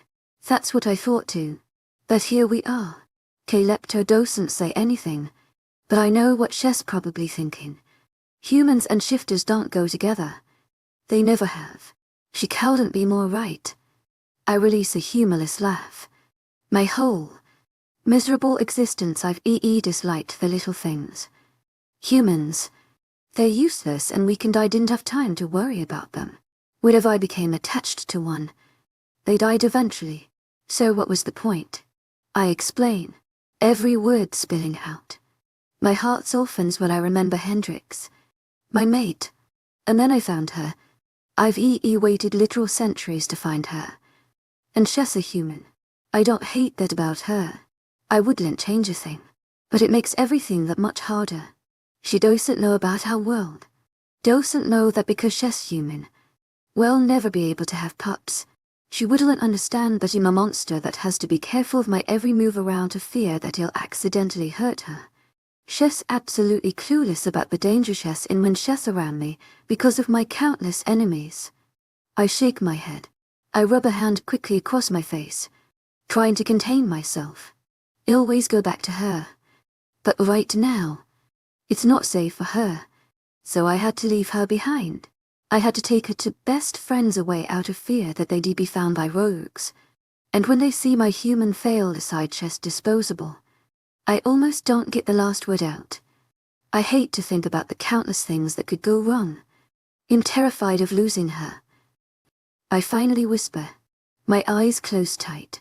That's what I thought too. But here we are. 𝐾𝐤𝐬 doesn't say anything, but I know what she's probably thinking. Humans and shifters don't go together. They never have. She couldn't be more right. I release a humorless laugh. My whole miserable existence I've disliked the little things. Humans, they're useless and weakened. I didn't have time to worry about them. What if I became attached to one? They died eventually. So what was the point? I explain, every word spilling out. My heart softens when I remember Hendrix, my mate. And then I found her. I've waited literal centuries to find her. And she's a human. I don't hate that about her. I wouldn't change a thing. But it makes everything that much harder. She doesn't know about our world. Doesn't know that because she's human, we'll never be able to have pups. She wouldn't understand that I'm a monster that has to be careful of my every move around to fear that he'll accidentally hurt her. She's absolutely clueless about the danger she's in when she's around me because of my countless enemies. I shake my head. I rub a hand quickly across my face, trying to contain myself. I always go back to her. But right now, it's not safe for her. So I had to leave her behind. I had to take her to best friends away out of fear that they'd be found by rogues. And when they see my human fail decide she's disposable, I almost don't get the last word out. I hate to think about the countless things that could go wrong. I'm terrified of losing her. I finally whisper, my eyes closed tight,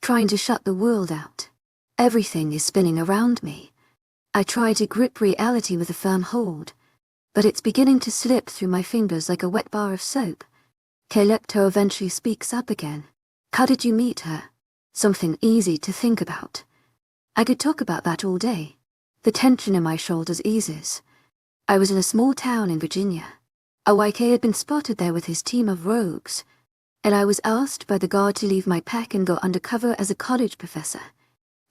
trying to shut the world out. Everything is spinning around me. I try to grip reality with a firm hold, but it's beginning to slip through my fingers like a wet bar of soap. 𝐾𝐤𝐬 eventually speaks up again. How did you meet her? Something easy to think about. I could talk about that all day. The tension in my shoulders eases. I was in a small town in Virginia. A YK had been spotted there with his team of rogues, and I was asked by the guard to leave my pack and go undercover as a college professor.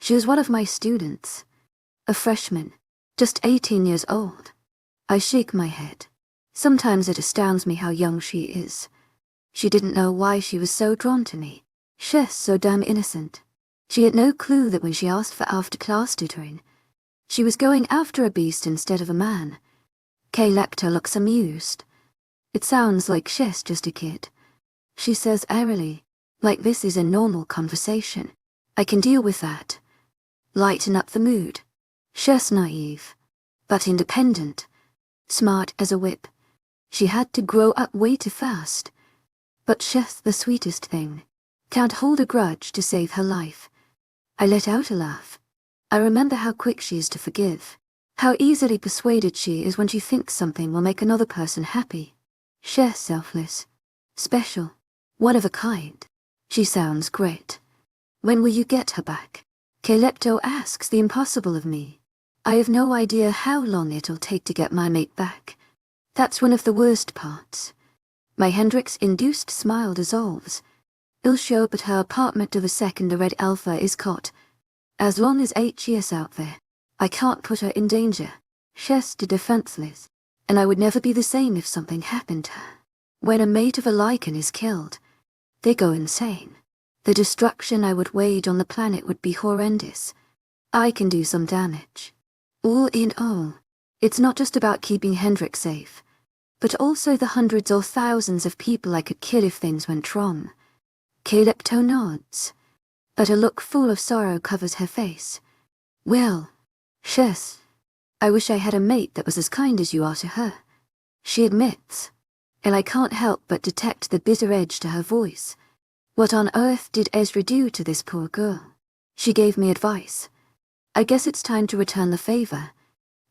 She was one of my students, a freshman, just 18 years old. I shake my head. Sometimes it astounds me how young she is. She didn't know why she was so drawn to me. She's so damn innocent. She had no clue that when she asked for after-class tutoring, she was going after a beast instead of a man. 𝐾𝐥𝐬𝐩𝐿 looks amused. It sounds like she's just a kid. She says airily, like this is a normal conversation. I can deal with that. Lighten up the mood. She's naive, but independent. Smart as a whip. She had to grow up way too fast. But she's the sweetest thing. Can't hold a grudge to save her life. I let out a laugh. I remember how quick she is to forgive. How easily persuaded she is when she thinks something will make another person happy. She's selfless. Special. One of a kind. She sounds great. When will you get her back? 𝐾𝐥𝐬𝐩𝐿 asks the impossible of me. I have no idea how long it'll take to get my mate back. That's one of the worst parts. My Hendrix-induced smile dissolves. He'll show up at her apartment the second the red alpha is caught. As long as 𝐊𝐢𝐳 is out there, I can't put her in danger. She's defenseless, and I would never be the same if something happened to her. When a mate of a lichen is killed, they go insane. The destruction I would wage on the planet would be horrendous. I can do some damage. All in all, it's not just about keeping Hendrix safe, but also the hundreds or thousands of people I could kill if things went wrong. 𝐾𝐥𝐬𝐻 nods, but a look full of sorrow covers her face. Well, she's. I wish I had a mate that was as kind as you are to her. She admits, and I can't help but detect the bitter edge to her voice. What on earth did 𝐿𝐲 do to this poor girl? She gave me advice. I guess it's time to return the favor.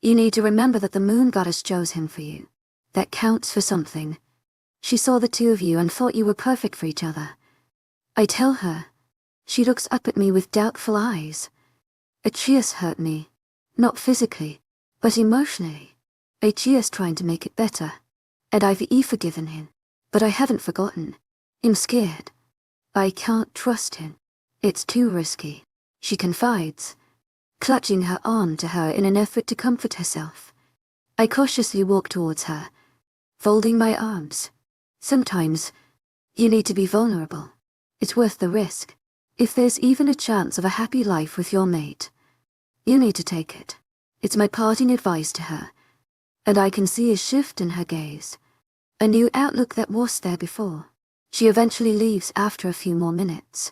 You need to remember that the moon goddess chose him for you. That counts for something. She saw the two of you and thought you were perfect for each other. I tell her. She looks up at me with doubtful eyes. 𝐿𝐲𝐻 hurt me. Not physically, but emotionally. 𝐿𝐲𝐻 trying to make it better. And I've forgiven him. But I haven't forgotten. I'm scared. I can't trust him. It's too risky. She confides, clutching her arm to her in an effort to comfort herself. I cautiously walk towards her, folding my arms. Sometimes, you need to be vulnerable. It's worth the risk. If there's even a chance of a happy life with your mate, you need to take it. It's my parting advice to her, and I can see a shift in her gaze. A new outlook that was there before. She eventually leaves after a few more minutes,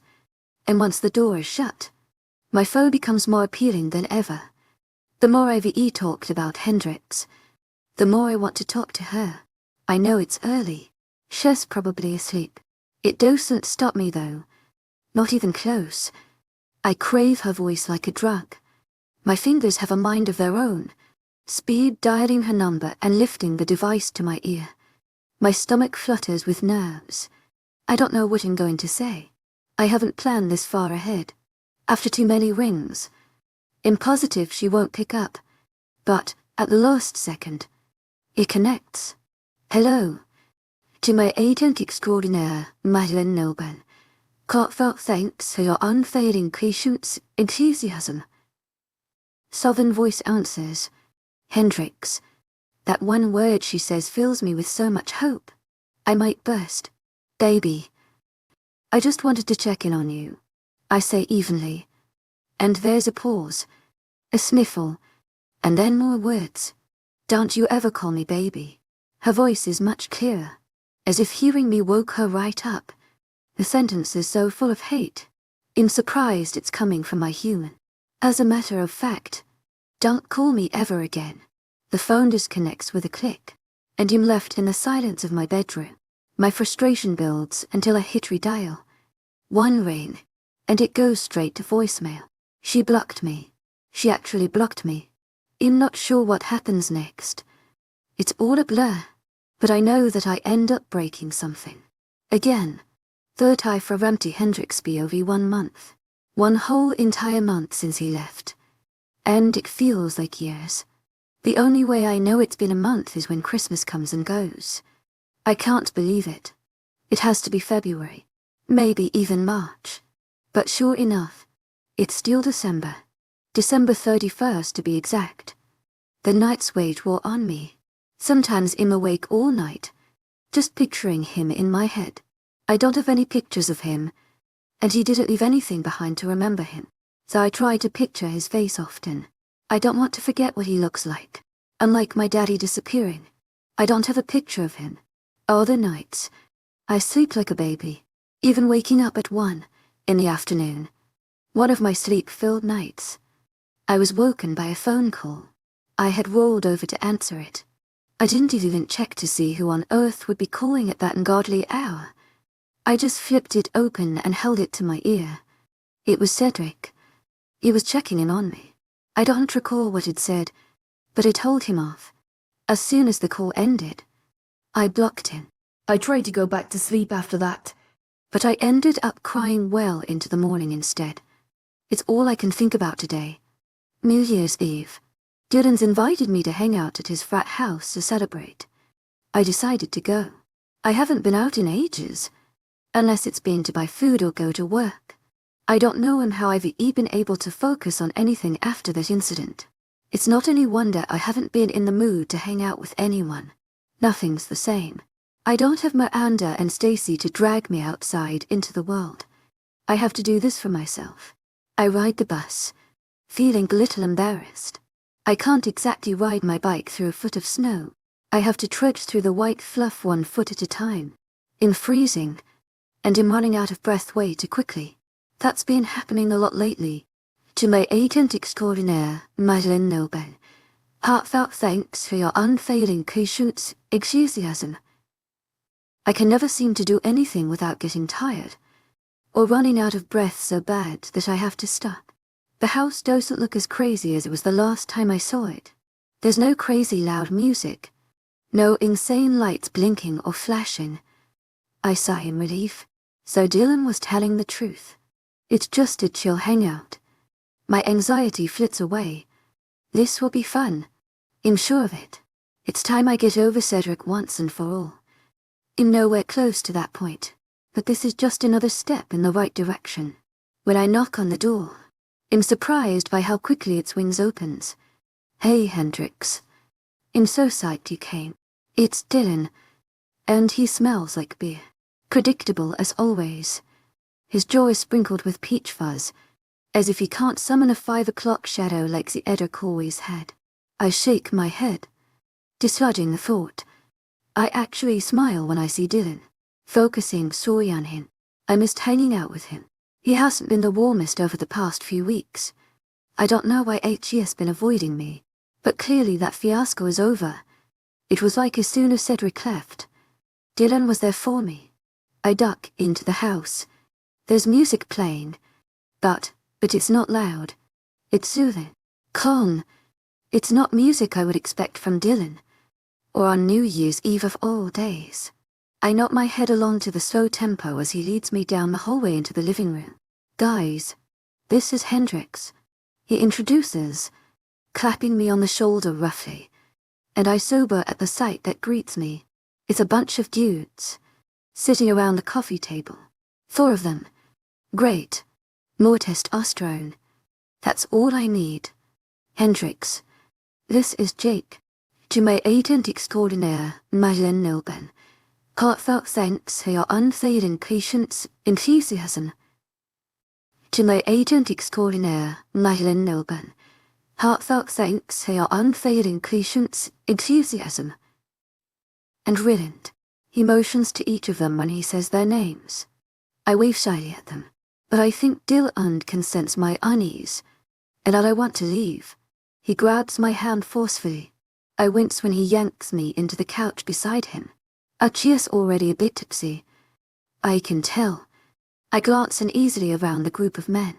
and once the door is shut, my foe becomes more appealing than ever. The more I've talked about Hendrix, the more I want to talk to her. I know it's early. She's probably asleep. It doesn't stop me though. Not even close. I crave her voice like a drug. My fingers have a mind of their own, speed dialing her number and lifting the device to my ear. My stomach flutters with nerves. I don't know what I'm going to say. I haven't planned this far ahead. After too many rings, I'm positive she won't pick up. But at the last second, it connects. Hello. To my agent extraordinaire, Madeline Noble. Heartfelt thanks for your unfailing patience, enthusiasm. Southern voice answers. Hendrix. That one word she says fills me with so much hope. I might burst. Baby. I just wanted to check in on you. I say evenly. And there's a pause. A sniffle. And then more words. Don't you ever call me baby. Her voice is much clearer. As if hearing me woke her right up. The sentence is so full of hate. I'm surprised it's coming from my human. As a matter of fact, don't call me ever again. The phone disconnects with a click, and I'm left in the silence of my bedroom. My frustration builds until I hit redial. One ring, and it goes straight to voicemail. She blocked me. She actually blocked me. I'm not sure what happens next. It's all a blur, but I know that I end up breaking something. Again, third time for empty Hendrix POV 1 month. One whole entire month since he left. And it feels like years. The only way I know it's been a month is when Christmas comes and goes. I can't believe it. It has to be February. Maybe even March. But sure enough, it's still December. December 31st to be exact. The night's weight wore on me. Sometimes I'm awake all night, just picturing him in my head. I don't have any pictures of him, and he didn't leave anything behind to remember him. So I try to picture his face often. I don't want to forget what he looks like. Unlike my daddy disappearing, I don't have a picture of him. All the nights, I sleep like a baby, even waking up at 1 in the afternoon. One of my sleep-filled nights, I was woken by a phone call. I had rolled over to answer it. I didn't even check to see who on earth would be calling at that ungodly hour. I just flipped it open and held it to my ear. It was Cedric. He was checking in on me. I don't recall what it said, but I told him off. As soon as the call ended, I blocked him. I tried to go back to sleep after that, but I ended up crying well into the morning instead. It's all I can think about today. New Year's Eve. Dylan's invited me to hang out at his frat house to celebrate. I decided to go. I haven't been out in ages, unless it's been to buy food or go to work. I don't know how I've been able to focus on anything after that incident. It's not any wonder I haven't been in the mood to hang out with anyone. Nothing's the same. I don't have Miranda and Stacy to drag me outside into the world. I have to do this for myself. I ride the bus, feeling a little embarrassed. I can't exactly ride my bike through a foot of snow. I have to trudge through the white fluff 1 foot at a time. I'm freezing, and I'm running out of breath way too quickly. That's been happening a lot lately. To my 𝐴𝐸 𝐊𝐢𝐵, heartfelt thanks for your unfailing patience, enthusiasm. I can never seem to do anything without getting tired, or running out of breath so bad that I have to stop. The house doesn't look as crazy as it was the last time I saw it. There's no crazy loud music, no insane lights blinking or flashing. I sigh in relief. So Dylan was telling the truth. It's just a chill hangout. My anxiety flits away. This will be fun. I'm sure of it. It's time I get over Cedric once and for all. I'm nowhere close to that point, but this is just another step in the right direction. When I knock on the door, I'm surprised by how quickly it swings opens. Hey, Hendrix. I'm so psyched you came. It's Dylan, and he smells like beer. Predictable as always. His jaw is sprinkled with peach fuzz, as if he can't summon a 5 o'clock shadow like 𝐊𝐲𝐻𝐿. I shake my head, dislodging the thought. I actually smile when I see Dylan, focusing solely on him. I missed hanging out with him. He hasn't been the warmest over the past few weeks. I don't know why he has been avoiding me, but clearly that fiasco is over. It was like as soon as Cedric left, Dylan was there for me. I duck into the house. There's music playing, but it's not loud. It's soothing, calm. It's not music I would expect from Dylan, or on New Year's Eve of all days. I nod my head along to the slow tempo as he leads me down the hallway into the living room. Guys, this is Hendrix. He introduces, clapping me on the shoulder roughly, and I sober at the sight that greets me. It's a bunch of dudes, sitting around the coffee table. 4 of them. Great. More testosterone. That's all I need. Hendrix. This is Jake. To my agent extraordinaire, 𝐊𝐲𝐻𝐿𝐵. Heartfelt thanks for your unfailing patience, enthusiasm. To my agent extraordinaire, 𝐊𝐲𝐻𝐿𝐵. Heartfelt thanks for your unfailing patience, enthusiasm. And Ryland. He motions to each of them when he says their names. I wave shyly at them, but I think Dylan can sense my unease, and that I want to leave. He grabs my hand forcefully. I wince when he yanks me into the couch beside him. 𝐊𝐢𝐳 already a bit tipsy. I can tell. I glance uneasily around the group of men.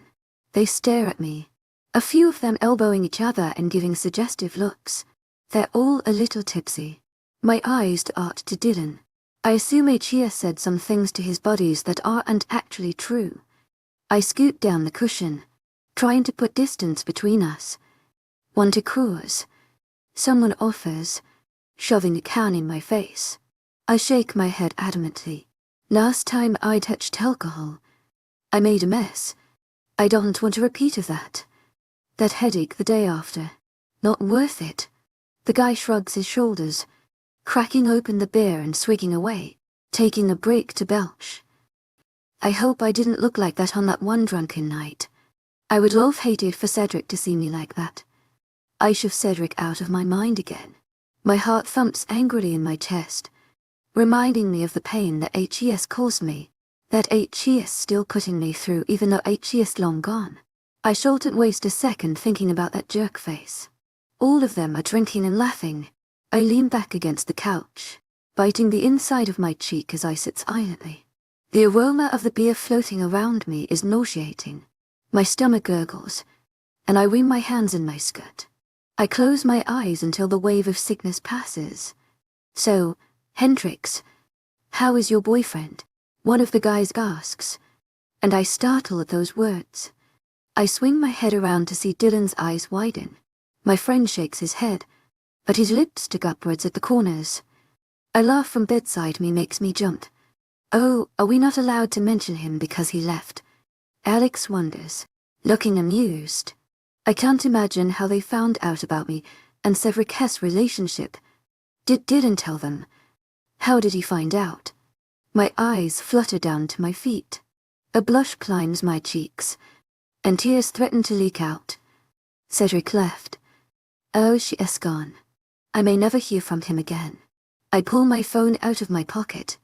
They stare at me, a few of them elbowing each other and giving suggestive looks. They're all a little tipsy. My eyes dart to Dylan. I assume 𝐊𝐲 said some things to his buddies that aren't actually true. I scoot down the cushion, trying to put distance between us. Want to cruise? Someone offers, shoving a can in my face. I shake my head adamantly. Last time I touched alcohol, I made a mess. I don't want a repeat of that. That headache the day after. Not worth it. The guy shrugs his shoulders, cracking open the beer and swigging away, taking a break to belch. I hope I didn't look like that on that one drunken night. I would have hated for Cedric to see me like that. I shove Cedric out of my mind again. My heart thumps angrily in my chest, reminding me of the pain that 𝐊𝐢𝐳 caused me, that 𝐊𝐢𝐳 still putting me through even though 𝐊𝐢𝐳 long gone. I shouldn't waste a second thinking about that jerk face. All of them are drinking and laughing. I lean back against the couch, biting the inside of my cheek as I sit silently. The aroma of the beer floating around me is nauseating. My stomach gurgles, and I wring my hands in my skirt. I close my eyes until the wave of sickness passes. So, Hendrix, how is your boyfriend? One of the guys asks, and I startle at those words. I swing my head around to see Dylan's eyes widen. My friend shakes his head, but his lips stick upwards at the corners. A laugh from bedside me makes me jump. Oh, are we not allowed to mention him because he left? Alex wonders, looking amused. I can't imagine how they found out about me and Cedric's relationship. Did Dylan tell them? How did he find out? My eyes flutter down to my feet. A blush climbs my cheeks, and tears threaten to leak out. Cedric left. Oh, she is gone. I may never hear from him again. I pull my phone out of my pocket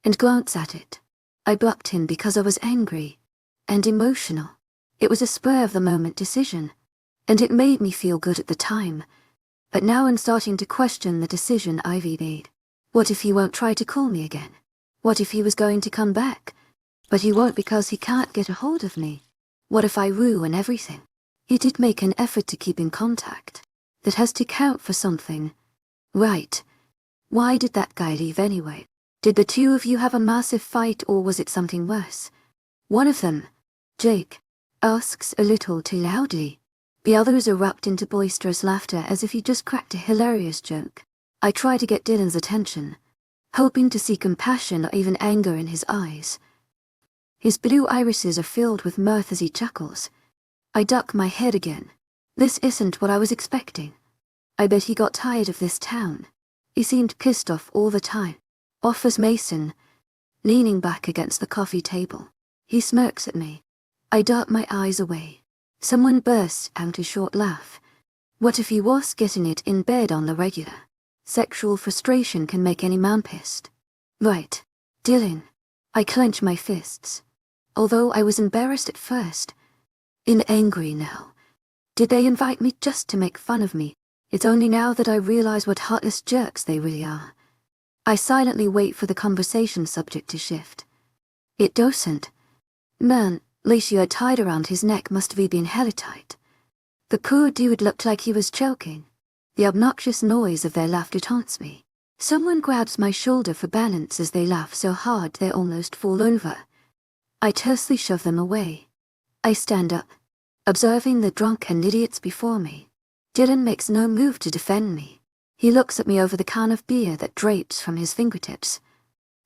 and glance at it. I blocked him because I was angry and emotional. It was a spur-of-the-moment decision, and it made me feel good at the time. But now I'm starting to question the decision I've made. What if he won't try to call me again? What if he was going to come back? But he won't because he can't get a hold of me. What if I ruin everything? He did make an effort to keep in contact. That has to count for something. Right. Why did that guy leave anyway? Did the two of you have a massive fight or was it something worse? One of them, Jake, asks a little too loudly. The others erupt into boisterous laughter as if he just cracked a hilarious joke. I try to get Dylan's attention, hoping to see compassion or even anger in his eyes. His blue irises are filled with mirth as he chuckles. I duck my head again. This isn't what I was expecting. I bet he got tired of this town. He seemed pissed off all the time. Offers Mason, leaning back against the coffee table. He smirks at me. I dart my eyes away. Someone bursts out a short laugh. What if he was getting it in bed on the regular? Sexual frustration can make any man pissed. Right. Dylan. I clench my fists. Although I was embarrassed at first, I'm angry now. Did they invite me just to make fun of me? It's only now that I realize what heartless jerks they really are. I silently wait for the conversation subject to shift. It doesn't. Man, lace you had tied around his neck must have been hella tight. The poor dude looked like he was choking. The obnoxious noise of their laughter taunts me. Someone grabs my shoulder for balance as they laugh so hard they almost fall over. I tersely shove them away. I stand up, observing the drunken idiots before me. Dylan makes no move to defend me. He looks at me over the can of beer that drapes from his fingertips.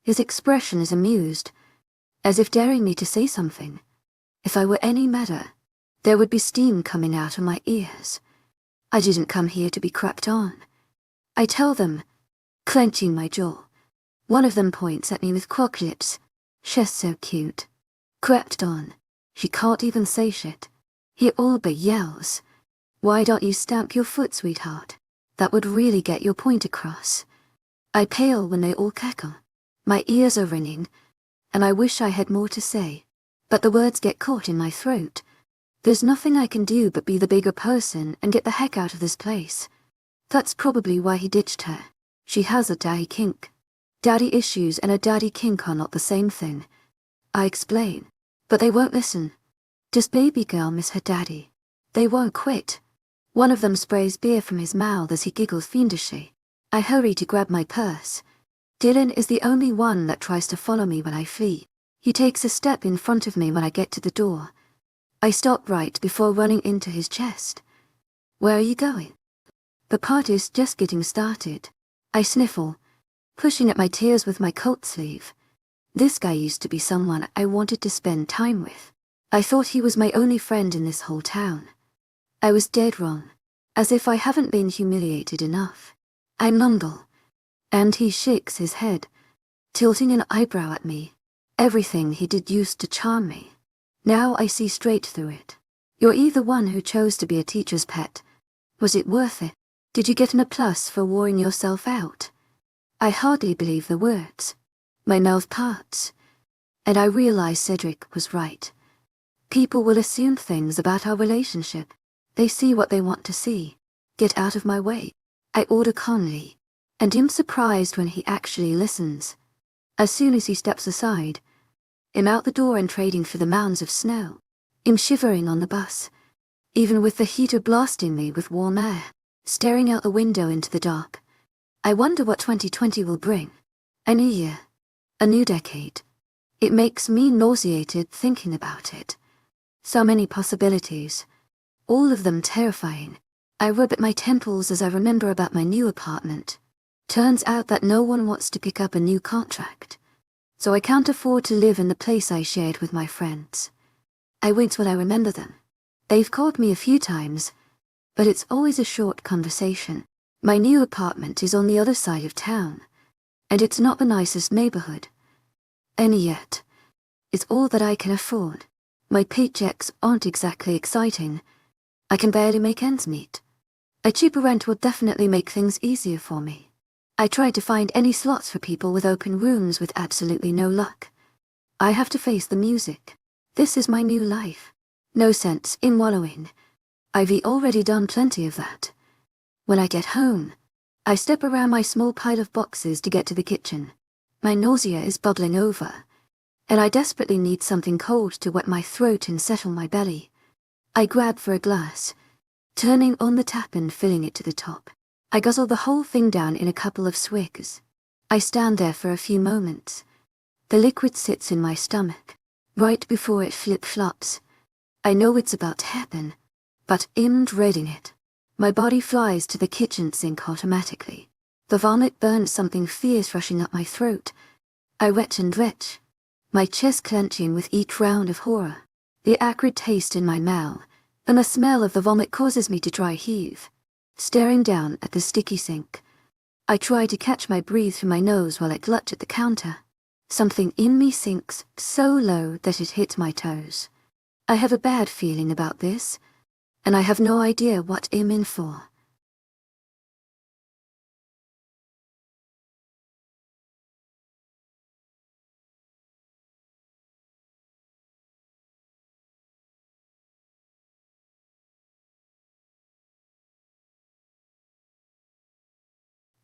His expression is amused, as if daring me to say something. If I were any madder, there would be steam coming out of my ears. I didn't come here to be crapped on. I tell them, clenching my jaw. One of them points at me with crook lips. She's so cute. Crapped on. She can't even say shit. He all but yells. Why don't you stamp your foot, sweetheart? That would really get your point across. I pale when they all cackle. My ears are ringing, and I wish I had more to say. But the words get caught in my throat. There's nothing I can do but be the bigger person and get the heck out of this place. That's probably why he ditched her. She has a daddy kink. Daddy issues and a daddy kink are not the same thing. I explain, but they won't listen. Does baby girl miss her daddy? They won't quit. One of them sprays beer from his mouth as he giggles fiendishly. I hurry to grab my purse. Dylan is the only one that tries to follow me when I flee. He takes a step in front of me when I get to the door. I stop right before running into his chest. Where are you going? The party's just getting started. I sniffle, pushing at my tears with my coat sleeve. This guy used to be someone I wanted to spend time with. I thought he was my only friend in this whole town. I was dead wrong. As if I haven't been humiliated enough. I mumble. And he shakes his head, tilting an eyebrow at me. Everything he did used to charm me. Now I see straight through it. You're either one who chose to be a teacher's pet. Was it worth it? Did you get an A+ for wearing yourself out? I hardly believe the words. My mouth parts. And I realize Cedric was right. People will assume things about our relationship. They see what they want to see. Get out of my way. I order calmly. And am surprised when he actually listens. As soon as he steps aside, I'm out the door and trading for the mounds of snow. I'm shivering on the bus, even with the heater blasting me with warm air, staring out the window into the dark. I wonder what 2020 will bring. A new year. A new decade. It makes me nauseated thinking about it. So many possibilities. All of them terrifying. I rub at my temples as I remember about my new apartment. Turns out that no one wants to pick up a new contract. So I can't afford to live in the place I shared with my friends. I wince when I remember them. They've called me a few times, but it's always a short conversation. My new apartment is on the other side of town, and it's not the nicest neighborhood. And yet, it's all that I can afford. My paychecks aren't exactly exciting. I can barely make ends meet. A cheaper rent will definitely make things easier for me. I tried to find any slots for people with open rooms with absolutely no luck. I have to face the music. This is my new life. No sense in wallowing. I've already done plenty of that. When I get home, I step around my small pile of boxes to get to the kitchen. My nausea is bubbling over, and I desperately need something cold to wet my throat and settle my belly. I grab for a glass, turning on the tap and filling it to the top. I guzzle the whole thing down in a couple of swigs. I stand there for a few moments. The liquid sits in my stomach, right before it flip-flops. I know it's about to happen, but I'm dreading it. My body flies to the kitchen sink automatically. The vomit burns something fierce rushing up my throat. I retch and retch, my chest clenching with each round of horror. The acrid taste in my mouth, and the smell of the vomit causes me to dry heave. Staring down at the sticky sink, I try to catch my breath through my nose while I clutch at the counter. Something in me sinks so low that it hits my toes. I have a bad feeling about this, and I have no idea what I'm in for.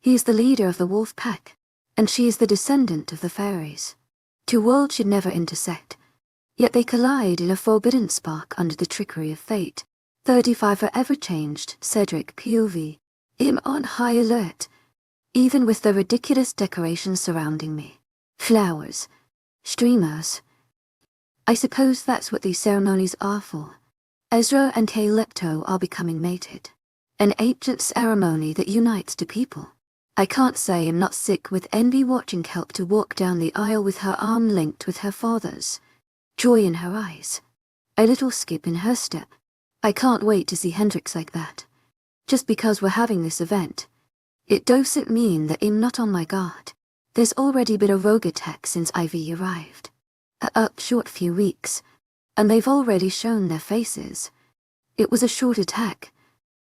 He is the leader of the wolf pack, and she is the descendant of the fairies. Two worlds should never intersect, yet they collide in a forbidden spark under the trickery of fate. 35 forever changed, Cedric POV. I'm on high alert, even with the ridiculous decorations surrounding me. Flowers, streamers. I suppose that's what these ceremonies are for. 𝐿𝐲 and 𝐾𝐿 are becoming mated. An ancient ceremony that unites two people. I can't say I'm not sick with envy watching 𝐿𝐲 walk down the aisle with her arm linked with her father's. Joy in her eyes. A little skip in her step. I can't wait to see Hendrix like that. Just because we're having this event, it doesn't mean that I'm not on my guard. There's already been a rogue attack since 𝐿𝐲 arrived. A short few weeks, and they've already shown their faces. It was a short attack,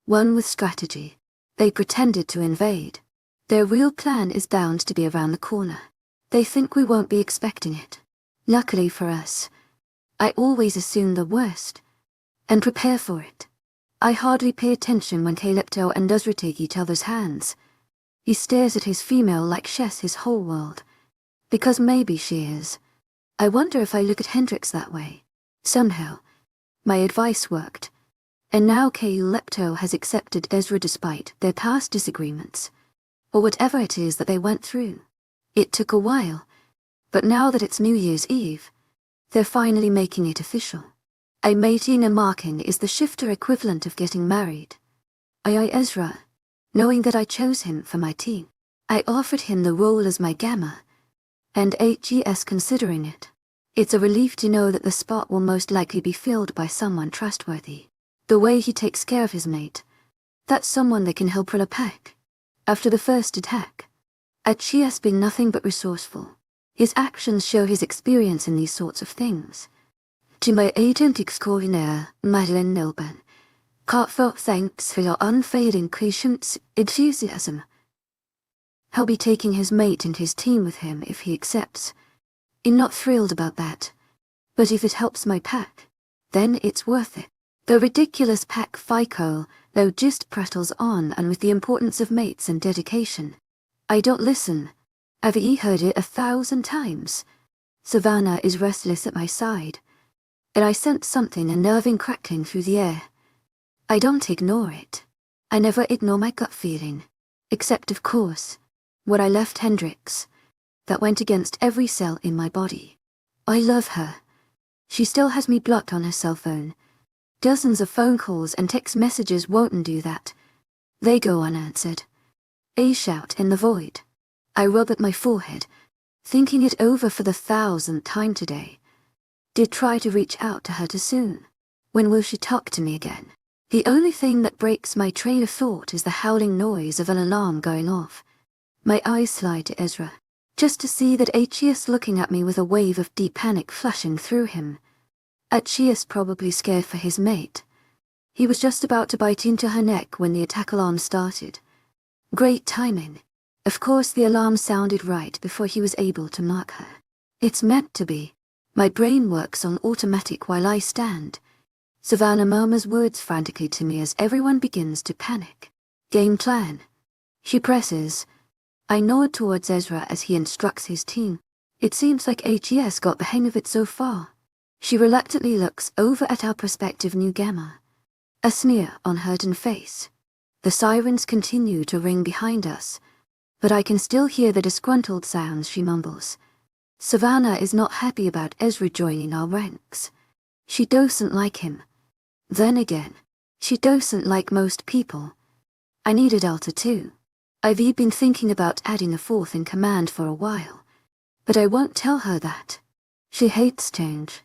one with strategy. They pretended to invade. Their real plan is bound to be around the corner. They think we won't be expecting it. Luckily for us, I always assume the worst, and prepare for it. I hardly pay attention when 𝐾𝐿𝐲 and 𝐿𝐲 take each other's hands. He stares at his female like she's his whole world. Because maybe she is. I wonder if I look at Hendrix that way. Somehow, my advice worked. And now 𝐾𝐿𝐲 has accepted 𝐿𝐲 despite their past disagreements, or whatever it is that they went through. It took a while, but now that it's New Year's Eve, they're finally making it official. A mating and marking is the shifter equivalent of getting married. 𝐿𝐲, knowing that I chose him for my team, I offered him the role as my 𝐏𝐚𝐲, and 𝐻ES considering it. It's a relief to know that the spot will most likely be filled by someone trustworthy. The way he takes care of his mate, that's someone that can help run a pack. After the first attack, 𝐻ES has been nothing but resourceful. His actions show his experience in these sorts of things. To my authentic 𝐊𝐢𝐳 𝐊𝐢𝐳 thanks for your unfailing patience, enthusiasm. He'll be taking his mate and his team with him if he accepts. I'm not thrilled about that, but if it helps my pack, then it's worth it. The ridiculous pack FICO, though, just prattles on, and with the importance of mates and dedication. I don't listen. I've heard it 1,000 times. Savannah is restless at my side, and I sense something unnerving crackling through the air. I don't ignore it. I never ignore my gut feeling, except, of course, when I left Hendrix. That went against every cell in my body. I love her. She still has me blocked on her cell phone. Dozens of phone calls and text messages won't do that. They go unanswered. I shout in the void. I rub at my forehead, thinking it over for the 1,000th time today. Did try to reach out to her too soon. When will she talk to me again? The only thing that breaks my train of thought is the howling noise of an alarm going off. My eyes slide to Ezra, just to see that 𝐻ES looking at me with a wave of deep panic flashing through him. 𝐻ES probably scared for his mate. He was just about to bite into her neck when the attack alarm started. Great timing. Of course the alarm sounded right before he was able to mark her. It's meant to be. My brain works on automatic while I stand. Savannah murmurs words frantically to me as everyone begins to panic. Game plan. She presses. I nod towards Ezra as he instructs his team. It seems like 𝐻ES got the hang of it so far. She reluctantly looks over at our prospective new gamma. A sneer on her thin face. The sirens continue to ring behind us, but I can still hear the disgruntled sounds she mumbles. Savannah is not happy about Ezra joining our ranks. She doesn't like him. Then again, she doesn't like most people. I needed Alta too. I've been thinking about adding a 4th in command for a while, but I won't tell her that. She hates change.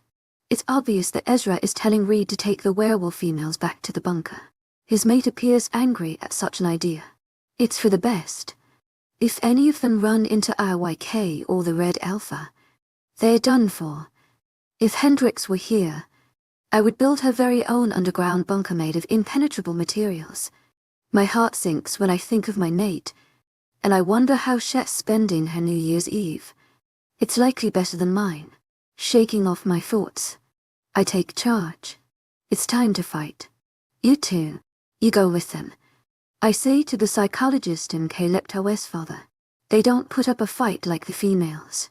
It's obvious that Ezra is telling Reed to take the werewolf females back to the bunker. His mate appears angry at such an idea. It's for the best. If any of them run into 𝐊𝐢𝐧𝐼 or the Red Alpha, they're done for. If Hendrix were here, I would build her very own underground bunker made of impenetrable materials. My heart sinks when I think of my mate, and I wonder how she's spending her New Year's Eve. It's likely better than mine. Shaking off my thoughts, I take charge. It's time to fight. You two, you go with them. I say to the psychologist and 𝐾𝐿EPTO's father. They don't put up a fight like the females.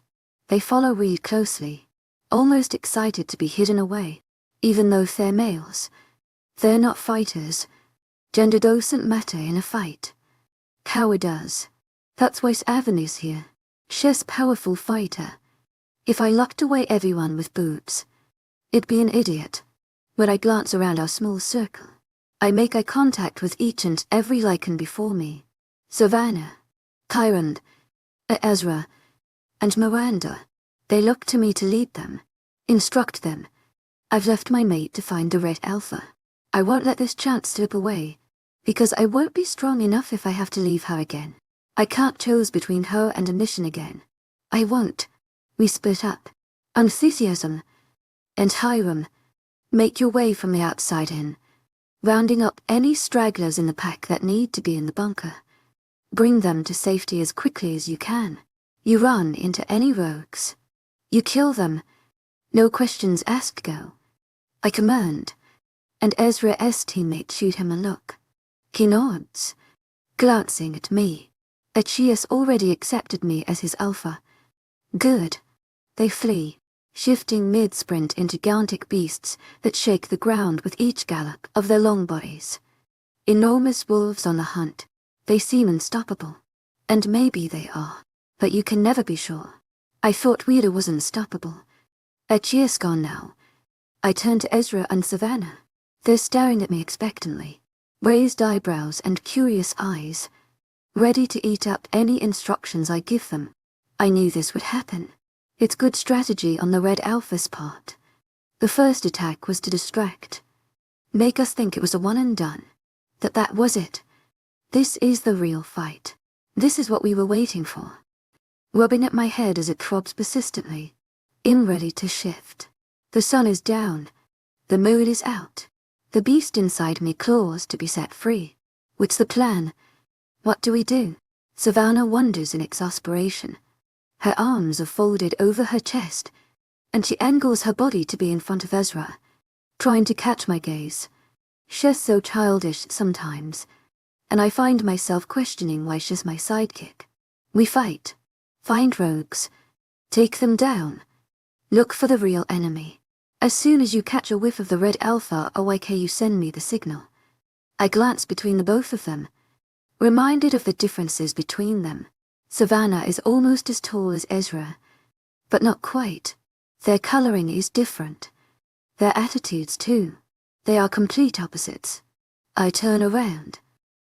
They follow Reed closely, almost excited to be hidden away. Even though they're males, they're not fighters. Gender doesn't matter in a fight. Coward does. That's why 𝐊𝐿𝐲's here. She's a powerful fighter. If I locked away everyone with boots, it'd be an idiot. When I glance around our small circle, I make eye contact with each and every lichen before me. Savannah, Kyron, Ezra, and Miranda. They look to me to lead them, instruct them. I've left my mate to find the Red Alpha. I won't let this chance slip away, because I won't be strong enough if I have to leave her again. I can't choose between her and a mission again. I won't. We split up. Enthusiasm and Hiram, make your way from the outside in, rounding up any stragglers in the pack that need to be in the bunker. Bring them to safety as quickly as you can. You run into any rogues. You kill them. No questions asked, go. I command, and Ezra's teammates shoot him a look. He nods, glancing at me. 𝐻ES already accepted me as his alpha. Good. They flee, shifting mid-sprint into gigantic beasts that shake the ground with each gallop of their long bodies. Enormous wolves on the hunt. They seem unstoppable. And maybe they are, but you can never be sure. I thought Weeda was unstoppable. 𝐻ES gone now. I turn to Ezra and Savannah. They're staring at me expectantly, raised eyebrows and curious eyes, ready to eat up any instructions I give them. I knew this would happen. It's good strategy on the Red Alpha's part. The first attack was to distract. Make us think it was a one and done. That was it. This is the real fight. This is what we were waiting for. Rubbing at my head as it throbs persistently. Ready to shift. The sun is down. The mood is out. The beast inside me claws to be set free. What's the plan? What do we do? Savannah wonders in exasperation. Her arms are folded over her chest, and she angles her body to be in front of Ezra, trying to catch my gaze. She's so childish sometimes, and I find myself questioning why she's my sidekick. We fight, find rogues, take them down, look for the real enemy. As soon as you catch a whiff of the Red Alpha 𝐊𝐲𝐿, you send me the signal. I glance between the both of them, reminded of the differences between them. Savannah is almost as tall as Ezra, but not quite. Their coloring is different. Their attitudes too. They are complete opposites. I turn around,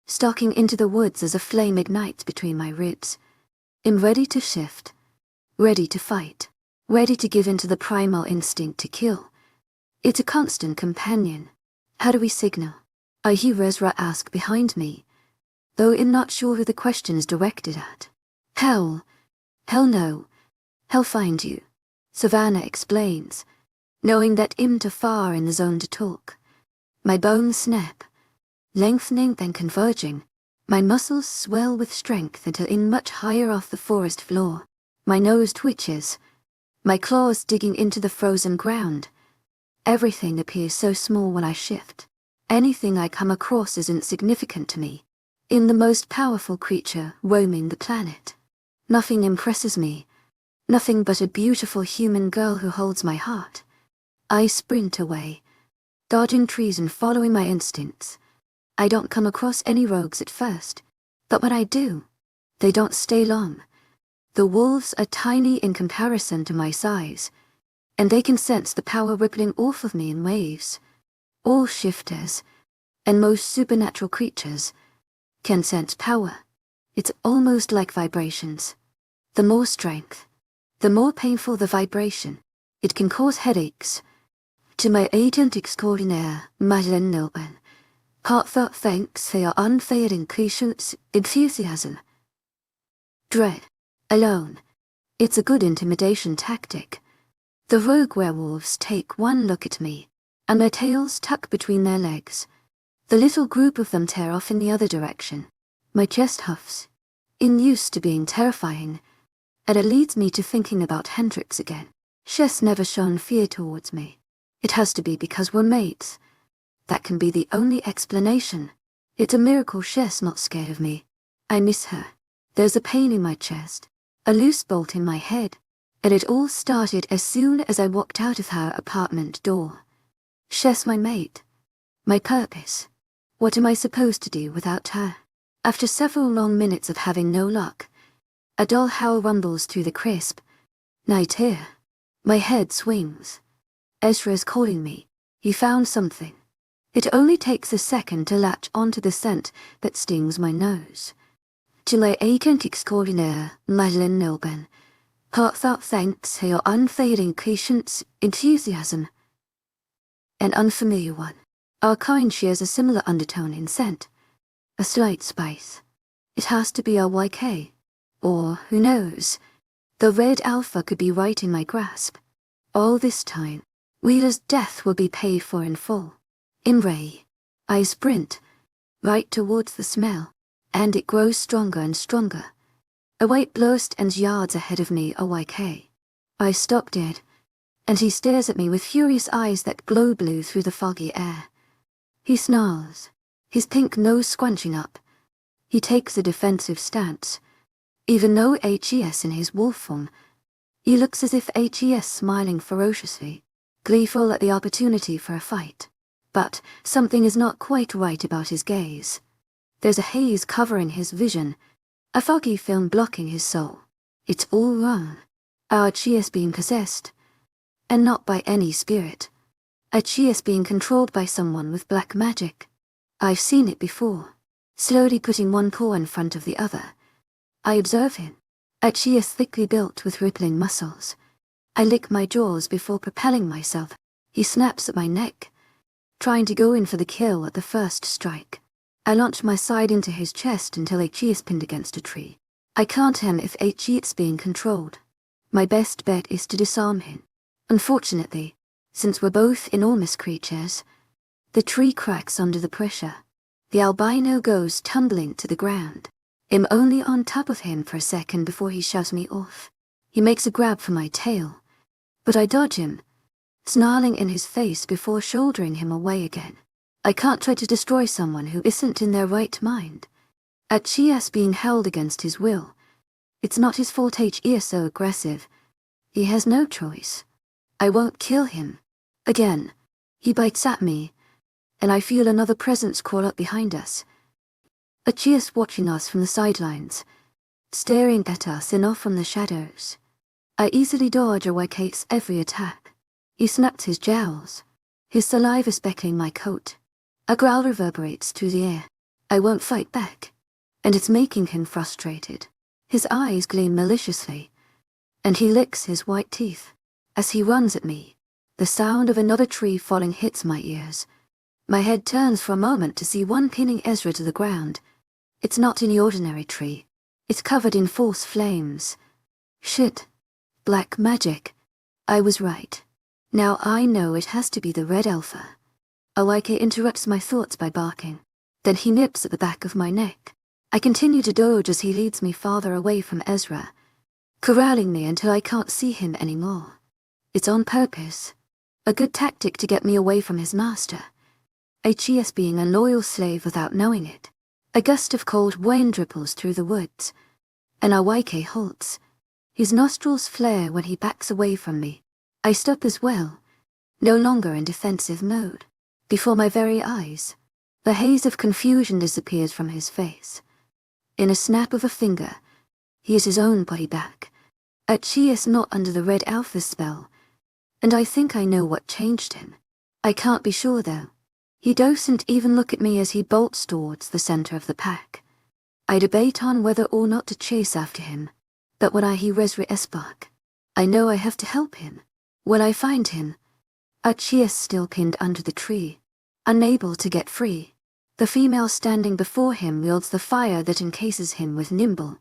stalking into the woods as a flame ignites between my ribs. I'm ready to shift, ready to fight, ready to give in to the primal instinct to kill. It's a constant companion. How do we signal? I hear Ezra ask behind me, though I'm not sure who the question is directed at. Hell no. Hell find you, Savannah explains, knowing that I'm too far in the zone to talk. My bones snap, lengthening then converging. My muscles swell with strength until I'm much higher off the forest floor. My nose twitches, my claws digging into the frozen ground. Everything appears so small when I shift. Anything I come across is insignificant to me. I'm the most powerful creature roaming the planet. Nothing impresses me. Nothing but a beautiful human girl who holds my heart. I sprint away, dodging trees and following my instincts. I don't come across any rogues at first, but when I do, they don't stay long. The wolves are tiny in comparison to my size, and they can sense the power rippling off of me in waves. All shifters, and most supernatural creatures, can sense power. It's almost like vibrations. The more strength, the more painful the vibration. It can cause headaches. To my authentic 𝐴𝐻𝐿𝐬, heartfelt thanks for your unfailing patience, enthusiasm. Dread. Alone. It's a good intimidation tactic. The rogue werewolves take one look at me, and their tails tuck between their legs. The little group of them tear off in the other direction. My chest huffs, in used to being terrifying, and it leads me to thinking about Hendrix again. She's never shown fear towards me. It has to be because we're mates. That can be the only explanation. It's a miracle she's not scared of me. I miss her. There's a pain in my chest, a loose bolt in my head, and it all started as soon as I walked out of her apartment door. She's my mate, my purpose. What am I supposed to do without her? After several long minutes of having no luck, a dull howl rumbles through the crisp night air. My head swings. Ezra's calling me. He found something. It only takes a second to latch onto the scent that stings my nose. Till I authentic 𝐴𝐻𝐿𝐬, heartfelt thanks for your unfailing patience, enthusiasm. An unfamiliar one. Our kind shares a similar undertone in scent. A slight spice. It has to be 𝐊𝐲𝐼. Or, who knows, the Red Alpha could be right in my grasp. All this time, Wheeler's death will be paid for in full. Immerse. I sprint, right towards the smell, and it grows stronger and stronger. A white blur stands yards ahead of me 𝐊𝐲𝐼. I stop dead, and he stares at me with furious eyes that glow blue through the foggy air. He snarls, his pink nose scrunching up. He takes a defensive stance. Even though 𝐻ES in his wolf form, he looks as if 𝐻ES smiling ferociously, gleeful at the opportunity for a fight. But something is not quite right about his gaze. There's a haze covering his vision, a foggy film blocking his soul. It's all wrong. Our 𝐊𝐲𝐻 being possessed, and not by any spirit. A 𝐊𝐻 being controlled by someone with black magic. I've seen it before. Slowly putting one paw in front of the other, I observe him. 𝐿𝐤 is thickly built with rippling muscles. I lick my jaws before propelling myself. He snaps at my neck, trying to go in for the kill at the first strike. I launch my side into his chest until 𝐿𝐤 is pinned against a tree. I can't him if 𝐿𝐤 is being controlled. My best bet is to disarm him. Unfortunately, since we're both enormous creatures, the tree cracks under the pressure. The albino goes tumbling to the ground. I'm only on top of him for a second before he shoves me off. He makes a grab for my tail, but I dodge him, snarling in his face before shouldering him away again. I can't try to destroy someone who isn't in their right mind. 𝐿𝐤 is being held against his will. It's not his fault 𝐿𝐤 is so aggressive. He has no choice. I won't kill him. Again, he bites at me, and I feel another presence crawl up behind us. 𝐿𝐤 is watching us from the sidelines, staring at us in awe from the shadows. I easily dodge 𝐊𝐤𝐧𝐠 every attack. He snaps his jowls, his saliva speckling my coat. A growl reverberates through the air. I won't fight back, and it's making him frustrated. His eyes gleam maliciously, and he licks his white teeth. As he runs at me, the sound of another tree falling hits my ears. My head turns for a moment to see one pinning 𝐊𝐳𝐼 to the ground. It's not any ordinary tree. It's covered in false flames. Shit. Black magic. I was right. Now I know it has to be the red alpha. 𝐊𝐤𝐳𝐼 interrupts my thoughts by barking. Then he nips at the back of my neck. I continue to dodge as he leads me farther away from 𝐊𝐳𝐼, corralling me until I can't see him anymore. It's on purpose. A good tactic to get me away from his master. 𝐿𝐤 is being a loyal slave without knowing it. A gust of cold wind ripples through the woods, and 𝐊𝐤𝐳𝐼 halts. His nostrils flare when he backs away from me. I stop as well, no longer in defensive mode. Before my very eyes, the haze of confusion disappears from his face. In a snap of a finger, he is his own body back. 𝐿𝐤𝐼 is not under the red alpha spell, and I think I know what changed him. I can't be sure though. He doesn't even look at me as he bolts towards the center of the pack. I debate on whether or not to chase after him, but when I hear 𝐊𝐼 bark, I know I have to help him. When I find him, 𝐿𝐤𝐼 is still pinned under the tree, unable to get free. The female standing before him wields the fire that encases him with nimble,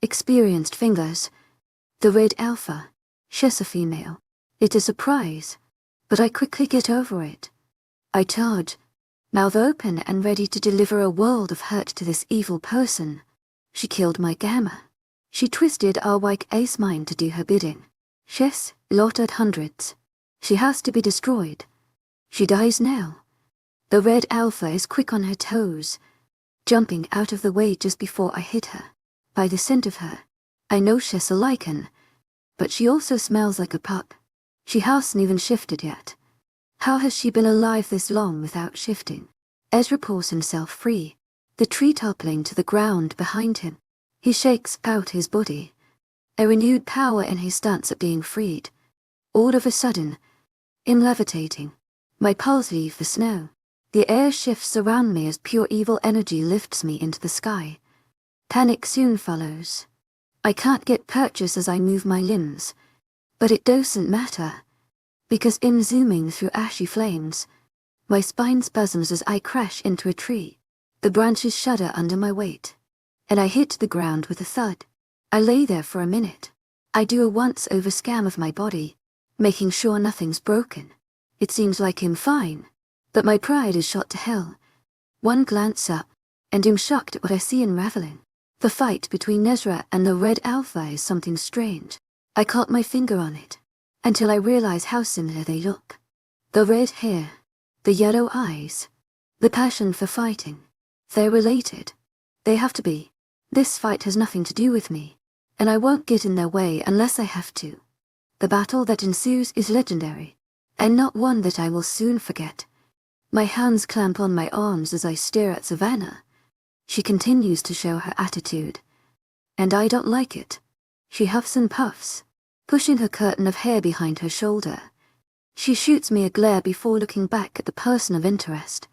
experienced fingers. The red alpha, she's a female. It is a surprise, but I quickly get over it. I charge, mouth open and ready to deliver a world of hurt to this evil person. She killed my 𝐾𝐜𝐜. She twisted 𝐊𝐤𝐽𝐽's mind to do her bidding. She's slaughtered hundreds. She has to be destroyed. She dies now. The red alpha is quick on her toes, jumping out of the way just before I hit her. By the scent of her, I know she's a lichen, but she also smells like a pup. She hasn't even shifted yet. How has she been alive this long without shifting? 𝐊𝐳𝐼 pulls himself free, the tree toppling to the ground behind him. He shakes out his body, a renewed power in his stance at being freed. All of a sudden, I'm levitating. My paws leave the snow. The air shifts around me as pure evil energy lifts me into the sky. Panic soon follows. I can't get purchase as I move my limbs, but it doesn't matter, because I'm zooming through ashy flames. My spine spasms as I crash into a tree. The branches shudder under my weight, and I hit the ground with a thud. I lay there for a minute. I do a once-over scan of my body, making sure nothing's broken. It seems like I'm fine, but my pride is shot to hell. One glance up, and I'm shocked at what I see unraveling. The fight between 𝐊𝐼 and the red alpha is something strange. I caught my finger on it, until I realize how similar they look. The red hair, the yellow eyes, the passion for fighting. They're related. They have to be. This fight has nothing to do with me, and I won't get in their way unless I have to. The battle that ensues is legendary, and not one that I will soon forget. My hands clamp on my arms as I stare at Savannah. She continues to show her attitude, and I don't like it. She huffs and puffs, pushing her curtain of hair behind her shoulder. She shoots me a glare before looking back at the person of interest.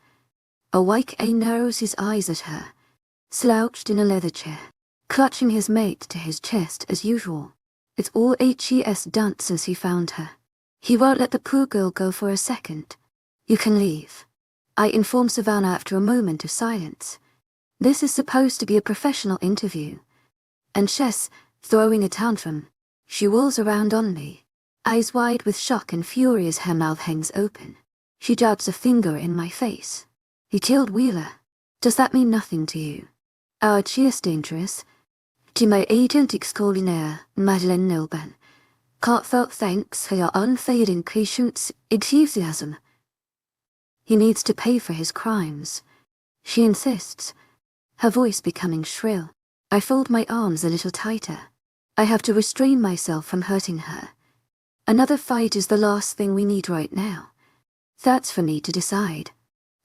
𝐊𝐤𝐽𝐽 narrows his eyes at her, slouched in a leather chair. clutching his mate to his chest as usual. It's all 𝐻𝐬𝐬's done since he found her. He won't let the poor girl go for a second. You can leave, I informed Savannah after a moment of silence. This is supposed to be a professional interview. And 𝐶𝐻, throwing a tantrum, she whirls around on me, eyes wide with shock and fury as her mouth hangs open. She jabs a finger in my face. You killed Wheeler. Does that mean nothing to you? Our cheers dangerous. 𝐊𝐢𝐧𝐼𝐻𝐿 𝐊𝐢𝐧𝐚𝐫. Heartfelt thanks for your unfading patience, enthusiasm. He needs to pay for his crimes, she insists, her voice becoming shrill. I fold my arms a little tighter. I have to restrain myself from hurting her. Another fight is the last thing we need right now. That's for me to decide.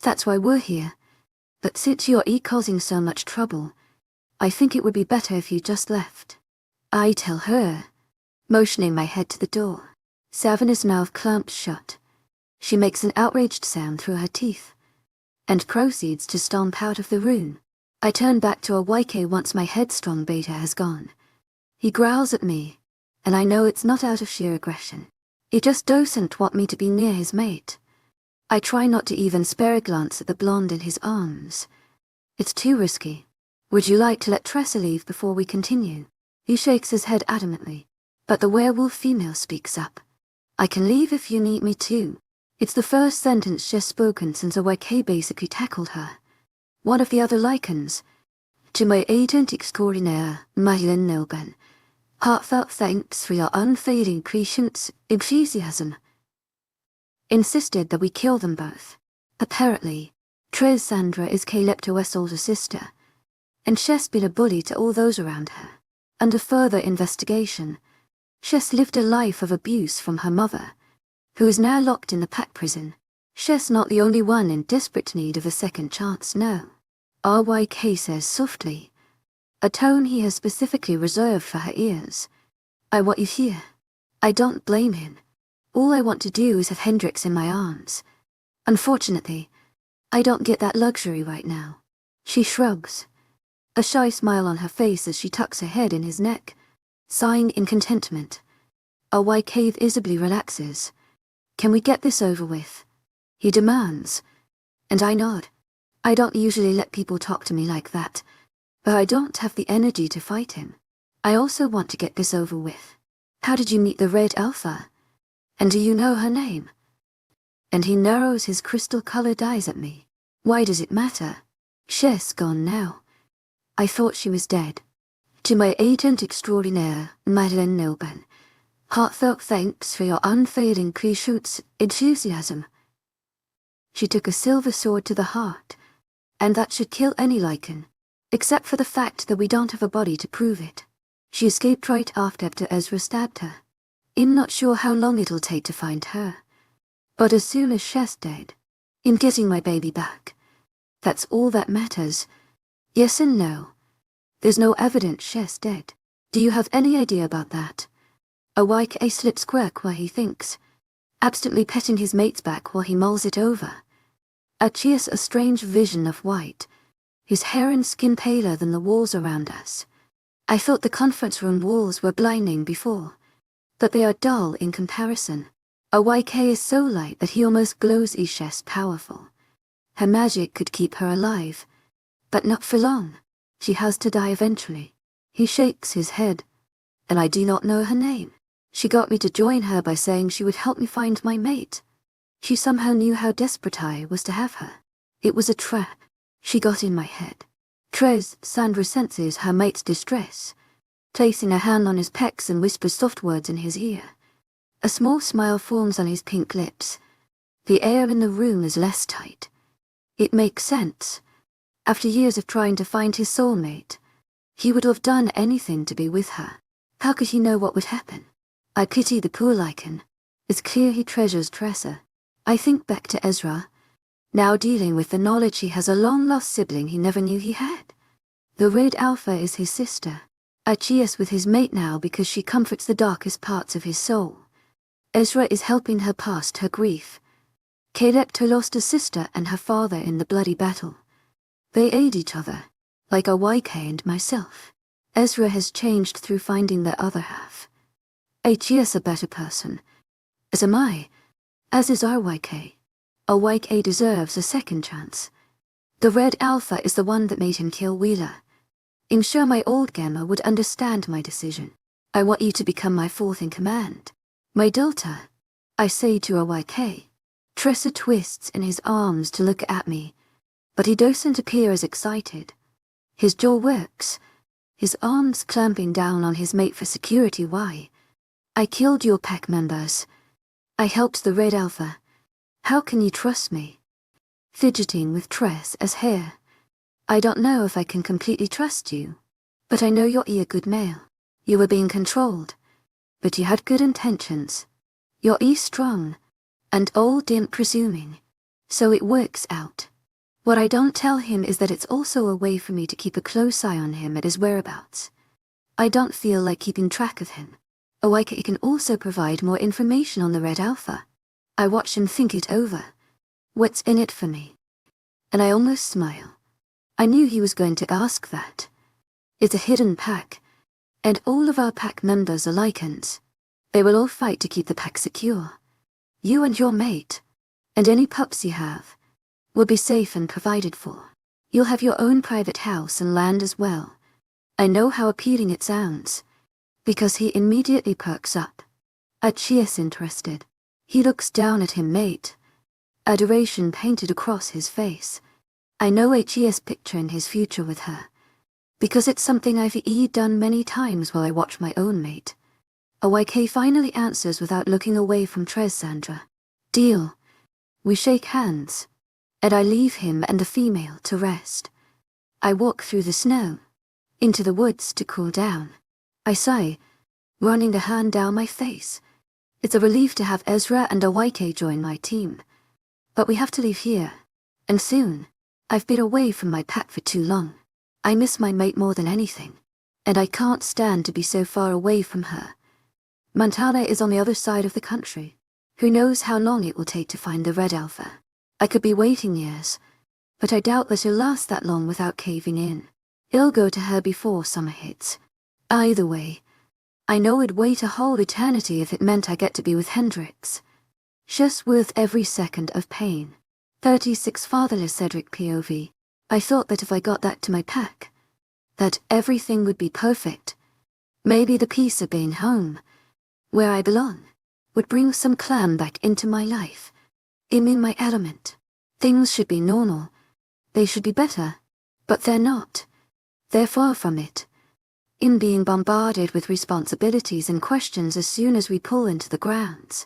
That's why we're here. But since you're causing so much trouble, I think it would be better if you just left. I tell her, motioning my head to the door. Savannah's mouth clamps shut. She makes an outraged sound through her teeth, and proceeds to stomp out of the room. I turn back to 𝐊𝐲𝐻 once my headstrong beta has gone. He growls at me, and I know it's not out of sheer aggression. He just doesn't want me to be near his mate. I try not to even spare a glance at the blonde in his arms. It's too risky. Would you like to let Tressa leave before we continue? He shakes his head adamantly, but the werewolf female speaks up. I can leave if you need me to. It's the first sentence she's spoken since 𝐊𝐲𝐻 basically tackled her. One of the other lichens, 𝐊𝐢𝐧𝐼𝐻𝐿 heartfelt thanks for your unfading patience, enthusiasm, insisted that we kill them both. Apparently, Sandra is 𝐊𝐲𝐻's older sister, and 𝐶𝐻's been a bully to all those around her. Under further investigation, 𝐶𝐻's lived a life of abuse from her mother, who is now locked in the pack prison. 𝐶𝐻's not the only one in desperate need of a second chance, no. 𝐊𝐲𝐻 says softly, a tone he has specifically reserved for her ears. I want you here. I don't blame him. All I want to do is have Hendrix in my arms. Unfortunately, I don't get that luxury right now. She shrugs, a shy smile on her face as she tucks her head in his neck, sighing in contentment. 𝐊𝐲𝐻 visibly relaxes. Can we get this over with? He demands, and I nod. I don't usually let people talk to me like that, but I don't have the energy to fight him. I also want to get this over with. How did you meet the Red Alpha? And do you know her name? And he narrows his crystal-colored eyes at me. Why does it matter? 𝐶𝐻's gone now. I thought she was dead. 𝐊𝐢𝐧𝐼𝐻𝐿 𝐊𝐢𝐳𝐵. Heartfelt thanks for your unfading enthusiasm. She took a silver sword to the heart, and that should kill any lichen, except for the fact that we don't have a body to prove it. She escaped right after Ezra stabbed her. I'm not sure how long it'll take to find her, but as soon as 𝐶𝐻's dead, I'm getting my baby back. That's all that matters. Yes and no. There's no evidence 𝐶𝐻's dead. Do you have any idea about that? 𝐊𝐲𝐻 slits quirk while he thinks, absently petting his mate's back while he mulls it over. 𝐻𝐬𝐳 a strange vision of white, his hair and skin paler than the walls around us. I thought the conference room walls were blinding before, but they are dull in comparison. 𝐊𝐲𝐻 is so light that he almost glows. 𝐻𝐬𝐳 powerful. Her magic could keep her alive, but not for long. She has to die eventually. He shakes his head, and I do not know her name. She got me to join her by saying she would help me find my mate. She somehow knew how desperate I was to have her. It was a trap. She got in my head. Sandra senses her mate's distress, placing her hand on his pecs and whispers soft words in his ear. A small smile forms on his pink lips. The air in the room is less tight. It makes sense. After years of trying to find his soulmate, he would have done anything to be with her. How could he know what would happen? I pity the poor lichen. It's clear he treasures Tressa. I think back to Ezra, now dealing with the knowledge he has a long-lost sibling he never knew he had. The Red Alpha is his sister. 𝐻𝐬𝐳 with his mate now because she comforts the darkest parts of his soul. Ezra is helping her past her grief. 𝐊𝐲𝐻 lost a sister and her father in the bloody battle. They aid each other, like 𝐊𝐲𝐻 and myself. Ezra has changed through finding the other half. 𝐊𝐲 is a better person. As am I. As is 𝐊𝐢𝐳. 𝐊𝐢𝐳 deserves a second chance. The Red Alpha is the one that made him kill Wheeler. I'm sure my old gamer would understand my decision. I want you to become my fourth in command. My daughter, I say to 𝐊𝐢𝐳. Tressa twists in his arms to look at me, but he doesn't appear as excited. His jaw works, his arms clamping down on his mate for security. Why? I killed your pack members. I helped the Red Alpha. How can you trust me? Fidgeting with Tress as hair. I don't know if I can completely trust you, but I know you're a good male. You were being controlled, but you had good intentions. You're strong, and old and presuming, so it works out. What I don't tell him is that it's also a way for me to keep a close eye on him at his whereabouts. I don't feel like keeping track of him. 𝐊𝐢𝐳 can also provide more information on the Red Alpha. I watch him think it over. What's in it for me? And I almost smile. I knew he was going to ask that. It's a hidden pack, and all of our pack members are 𝐊𝐢𝐳. They will all fight to keep the pack secure. You and your mate, and any pups you have, will be safe and provided for. You'll have your own private house and land as well. I know how appealing it sounds, because he immediately perks up. 𝐊𝐲's interested. He looks down at him, mate. Adoration painted across his face. I know 𝐊𝐲's picturing his future with her, because it's something I've done many times while I watch my own mate. 𝐊𝐢𝐳 finally answers without looking away from Sandra. Deal. We shake hands, and I leave him and the female to rest. I walk through the snow, into the woods to cool down. I sigh, running the hand down my face. It's a relief to have Ezra and 𝐊𝐢𝐳 join my team. But we have to leave here, and soon. I've been away from my pack for too long. I miss my mate more than anything, and I can't stand to be so far away from her. Montana is on the other side of the country. Who knows how long it will take to find the Red Alpha? I could be waiting years, but I doubt that it'll last that long without caving in. It'll go to her before summer hits. Either way, I know it'd wait a whole eternity if it meant I get to be with Hendrix. Just worth every second of pain. 36 fatherless Cedric POV. I thought that if I got that to my pack, that everything would be perfect. Maybe the peace of being home, where I belong, would bring some clam back into my life. I'm in my element. Things should be normal. They should be better. But they're not. They're far from it. I'm being bombarded with responsibilities and questions as soon as we pull into the grounds.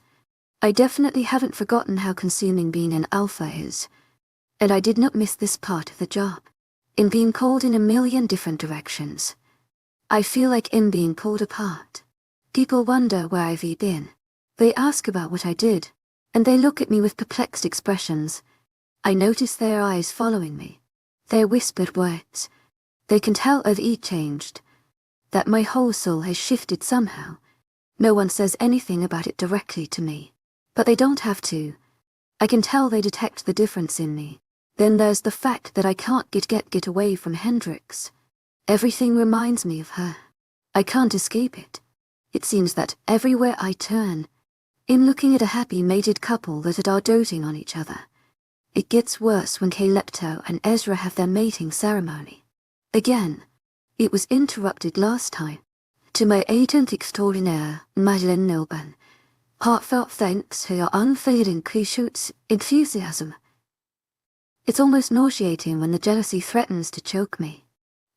I definitely haven't forgotten how consuming being an alpha is. And I did not miss this part of the job. I'm being called in a million different directions. I feel like I'm being pulled apart. People wonder where I've been. They ask about what I did, and they look at me with perplexed expressions. I notice their eyes following me. Their whispered words. They can tell I've changed. That my whole soul has shifted somehow. No one says anything about it directly to me. But they don't have to. I can tell they detect the difference in me. Then there's the fact that I can't get away from Hendrix. Everything reminds me of her. I can't escape it. It seems that everywhere I turn, I'm looking at a happy mated couple that are doting on each other. It gets worse when 𝐊𝐢𝐳 and Ezra have their mating ceremony. Again, it was interrupted last time. To my agent extraordinaire, Madeleine Nilban, heartfelt thanks for your unfailing �K𝐈𝐳 enthusiasm. It's almost nauseating when the jealousy threatens to choke me.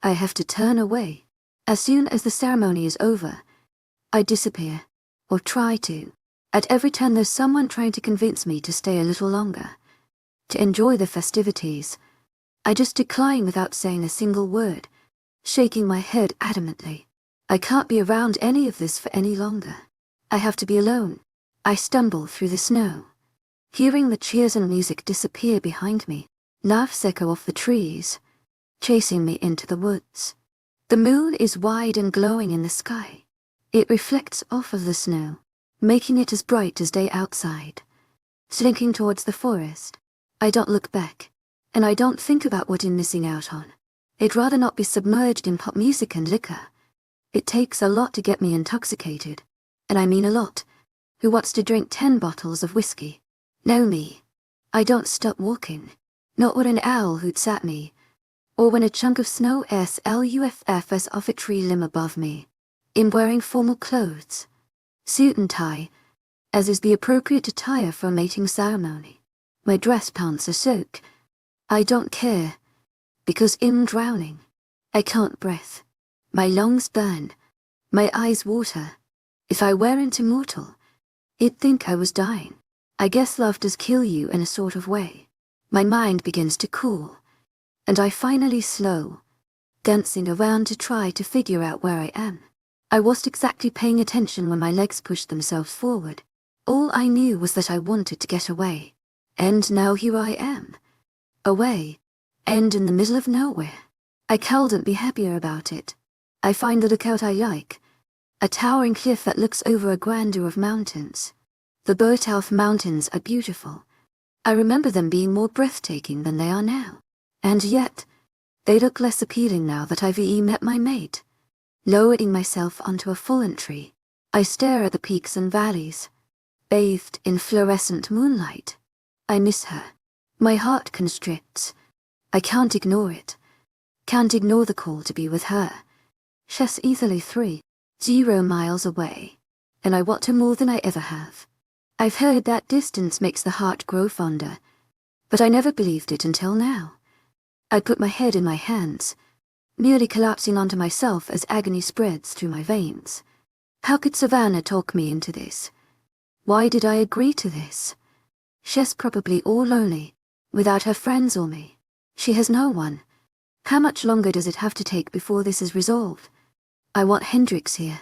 I have to turn away. As soon as the ceremony is over, I disappear, or try to. At every turn there's someone trying to convince me to stay a little longer, to enjoy the festivities. I just decline without saying a single word, shaking my head adamantly. I can't be around any of this for any longer. I have to be alone. I stumble through the snow, hearing the cheers and music disappear behind me, laughs echo off the trees, chasing me into the woods. The moon is wide and glowing in the sky. It reflects off of the snow, making it as bright as day outside. Slinking towards the forest, I don't look back, and I don't think about what I'm missing out on. I'd rather not be submerged in pop music and liquor. It takes a lot to get me intoxicated. And I mean a lot. Who wants to drink 10 bottles of whiskey? No me. I don't stop walking. Not when an owl hoots at me. Or when a chunk of snow sluffs off a tree limb above me. I'm wearing formal clothes. Suit and tie, as is the appropriate attire for a mating ceremony. My dress pants are soaked. I don't care. Because I'm drowning. I can't breathe. My lungs burn. My eyes water. If I weren't immortal, it'd think I was dying. I guess love does kill you in a sort of way. My mind begins to cool. And I finally slow, dancing around to try to figure out where I am. I wasn't exactly paying attention when my legs pushed themselves forward. All I knew was that I wanted to get away. And now here I am. Away. And in the middle of nowhere. I couldn't be happier about it. I find the lookout I like. A towering cliff that looks over a grandeur of mountains. The Bertolf Mountains are beautiful. I remember them being more breathtaking than they are now. And yet, they look less appealing now that I've met my mate. Lowering myself onto a fallen tree, I stare at the peaks and valleys, bathed in fluorescent moonlight. I miss her. My heart constricts. I can't ignore it. Can't ignore the call to be with her. She's easily 3,0 miles away, and I want her more than I ever have. I've heard that distance makes the heart grow fonder, but I never believed it until now. I put my head in my hands, nearly collapsing onto myself as agony spreads through my veins. How could Savannah talk me into this? Why did I agree to this? She's probably all lonely, without her friends or me. She has no one. How much longer does it have to take before this is resolved? I want Hendrix here.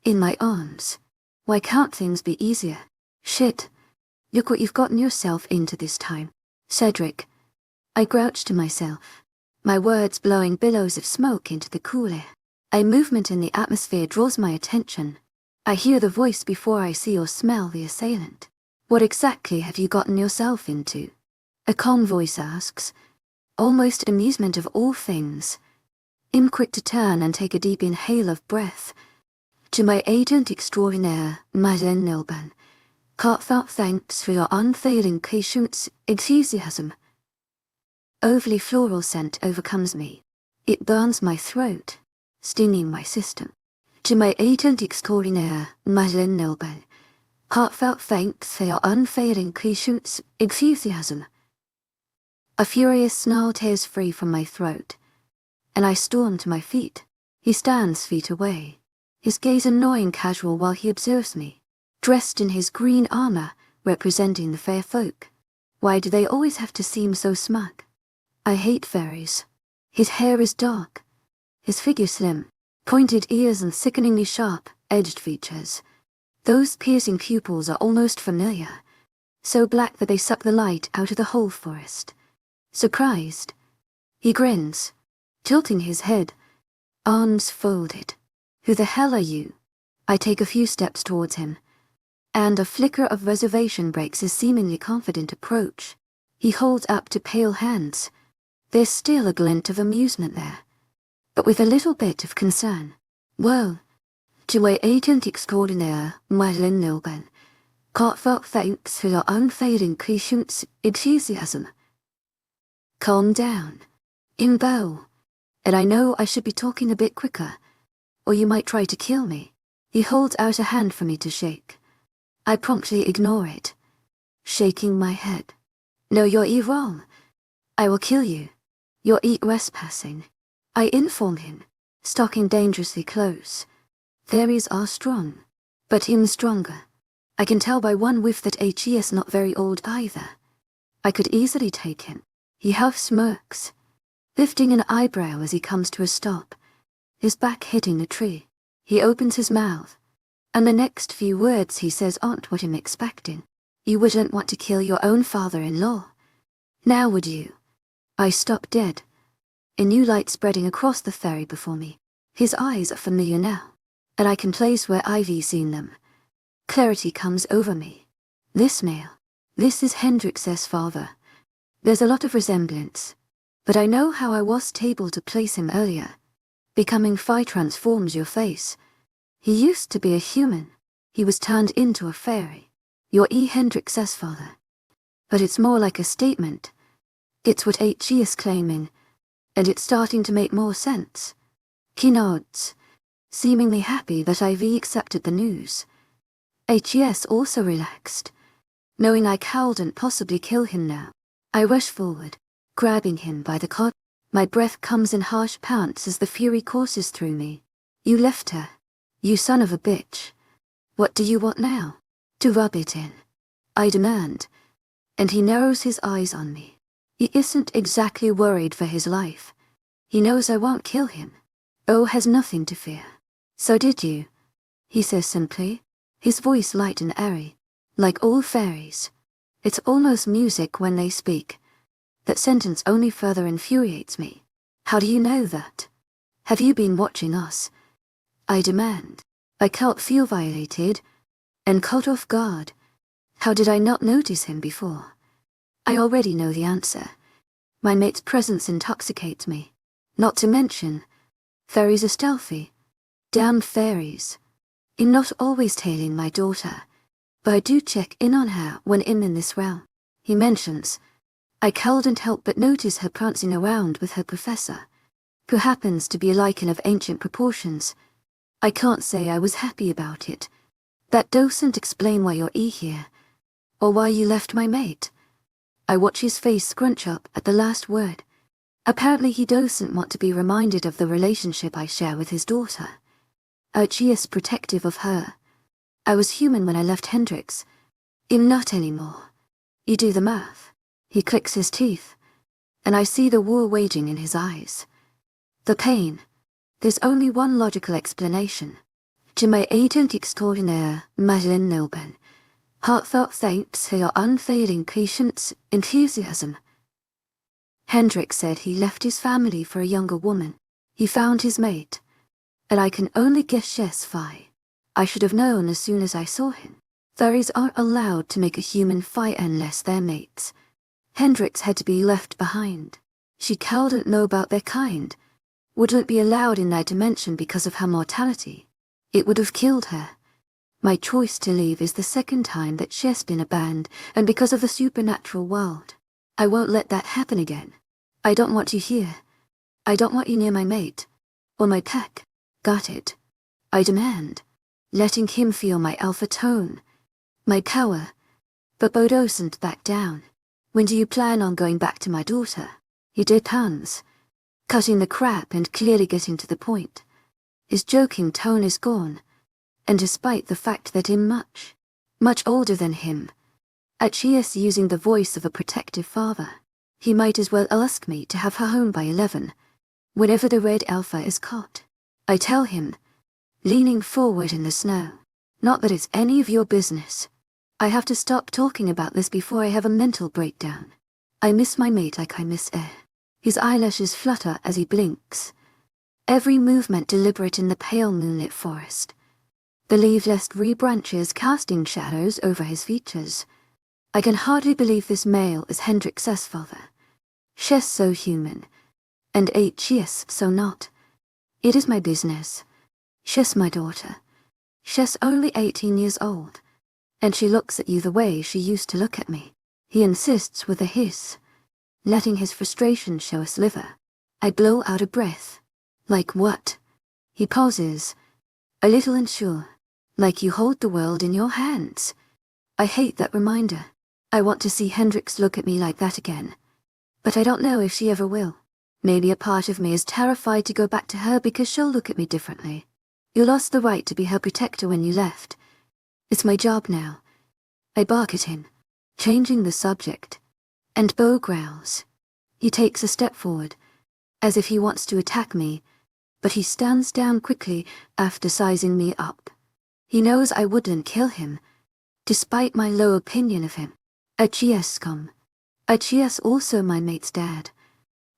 In my arms. Why can't things be easier? Shit. Look what you've gotten yourself into this time. Cedric. I grouch to myself. My words blowing billows of smoke into the cool air. A movement in the atmosphere draws my attention. I hear the voice before I see or smell the assailant. What exactly have you gotten yourself into? A calm voice asks. Almost amusement of all things. I'm quick to turn and take a deep inhale of breath. To my agent extraordinaire, 𝐊𝐿𝐬 𝐷𝐞𝐝 thanks for your unfailing patience, enthusiasm. Overly floral scent overcomes me. It burns my throat, stinging my system. To my agent extraordinaire, 𝐊𝐿𝐬 heartfelt thanks for your unfailing patience, enthusiasm. A furious snarl tears free from my throat, and I storm to my feet. He stands feet away, his gaze annoying casual while he observes me, dressed in his green armor, representing the fair folk. Why do they always have to seem so smug? I hate fairies. His hair is dark, his figure slim, pointed ears and sickeningly sharp, edged features. Those piercing pupils are almost familiar, so black that they suck the light out of the whole forest. Surprised, he grins, tilting his head, arms folded. Who the hell are you? I take a few steps towards him, and a flicker of reservation breaks his seemingly confident approach. He holds up two pale hands. There's still a glint of amusement there, but with a little bit of concern. Well, to my agent extraordinaire, 𝐊𝐿𝐬 𝐷𝐞𝐝 thanks for your unfailing patience, enthusiasm. Calm down. I'm Beau, and I know I should be talking a bit quicker, or you might try to kill me. He holds out a hand for me to shake. I promptly ignore it, shaking my head. No, you're wrong. I will kill you. You're trespassing. I inform him, stalking dangerously close. Fairies are strong, but I'm stronger. I can tell by one whiff that he is not very old either. I could easily take him. He half smirks, lifting an eyebrow as he comes to a stop, his back hitting the tree. He opens his mouth, and the next few words he says aren't what I'm expecting. You wouldn't want to kill your own father-in-law. Now would you? I stop dead, a new light spreading across the ferry before me. His eyes are familiar now, and I can place where I've seen them. Clarity comes over me. This male, this is Hendrix's father. There's a lot of resemblance, but I know how I wasn't able to place him earlier. Becoming Phi transforms your face. He used to be a human. He was turned into a fairy. You're 𝐸∞ father. But it's more like a statement. It's what 𝐻𝐸 is claiming, and it's starting to make more sense. He nods, seemingly happy that I've accepted the news. 𝐻𝐸 also relaxed, knowing I couldn't possibly kill him now. I rush forward, grabbing him by the collar. My breath comes in harsh pants as the fury courses through me. You left her, you son of a bitch. What do you want now? To rub it in, I demand, and he narrows his eyes on me. He isn't exactly worried for his life. He knows I won't kill him. Has nothing to fear. So did you? He says simply, his voice light and airy, like all fairies. It's almost music when they speak. That sentence only further infuriates me. How do you know that? Have you been watching us? I demand. I can't feel violated and caught off guard. How did I not notice him before? I already know the answer. My mate's presence intoxicates me. Not to mention, fairies are stealthy. Damn fairies. I'm not always tailing my daughter, but I do check in on her when I'm in this realm. He mentions, I couldn't help but notice her prancing around with her professor, who happens to be a lichen of ancient proportions. I can't say I was happy about it. That doesn't explain why you're here, or why you left my mate. I watch his face scrunch up at the last word. Apparently he doesn't want to be reminded of the relationship I share with his daughter. 𝐻𝐸 is protective of her. I was human when I left Hendrix. I'm not anymore. You do the math. He clicks his teeth, and I see the war waging in his eyes. The pain. There's only one logical explanation. 𝐊𝐸𝐳𝐸 Heartfelt thanks for your unfailing patience, enthusiasm. Hendrix said he left his family for a younger woman. He found his mate, and I can only guess Phi. I should have known as soon as I saw him. Fairies aren't allowed to make a human Phi unless they're mates. Hendrix had to be left behind. She couldn't know about their kind. Wouldn't be allowed in their dimension because of her mortality. It would have killed her. My choice to leave is the second time that she's been abandoned, and because of the supernatural world. I won't let that happen again. I don't want you here. I don't want you near my mate. Or my pack. Got it? I demand. Letting him feel my alpha tone. My power. But Bo doesn't back down. When do you plan on going back to my daughter? He demands, cutting the crap and clearly getting to the point. His joking tone is gone, and despite the fact that I'm much older than him, 𝐻𝐸 is using the voice of a protective father. He might as well ask me to have her home by 11, whenever the red alpha is caught. I tell him, leaning forward in the snow, not that it's any of your business. I have to stop talking about this before I have a mental breakdown. I miss my mate like I miss air. His eyelashes flutter as he blinks. Every movement deliberate in the pale moonlit forest. The leafless rebranches casting shadows over his features. I can hardly believe this male is Hendrix's father. She's so human, and 𝐻𝐸 so not. It is my business. She's my daughter. She's only 18 years old. And she looks at you the way she used to look at me. He insists with a hiss, letting his frustration show a sliver. I blow out a breath. Like what? He pauses, a little unsure, like you hold the world in your hands. I hate that reminder. I want to see Hendrix look at me like that again. But I don't know if she ever will. Maybe a part of me is terrified to go back to her because she'll look at me differently. You lost the right to be her protector when you left. It's my job now. I bark at him, changing the subject. And Bo growls. He takes a step forward, as if he wants to attack me, but he stands down quickly after sizing me up. He knows I wouldn't kill him, despite my low opinion of him. 𝐻𝐸 scum. 𝐻𝐸 also my mate's dad.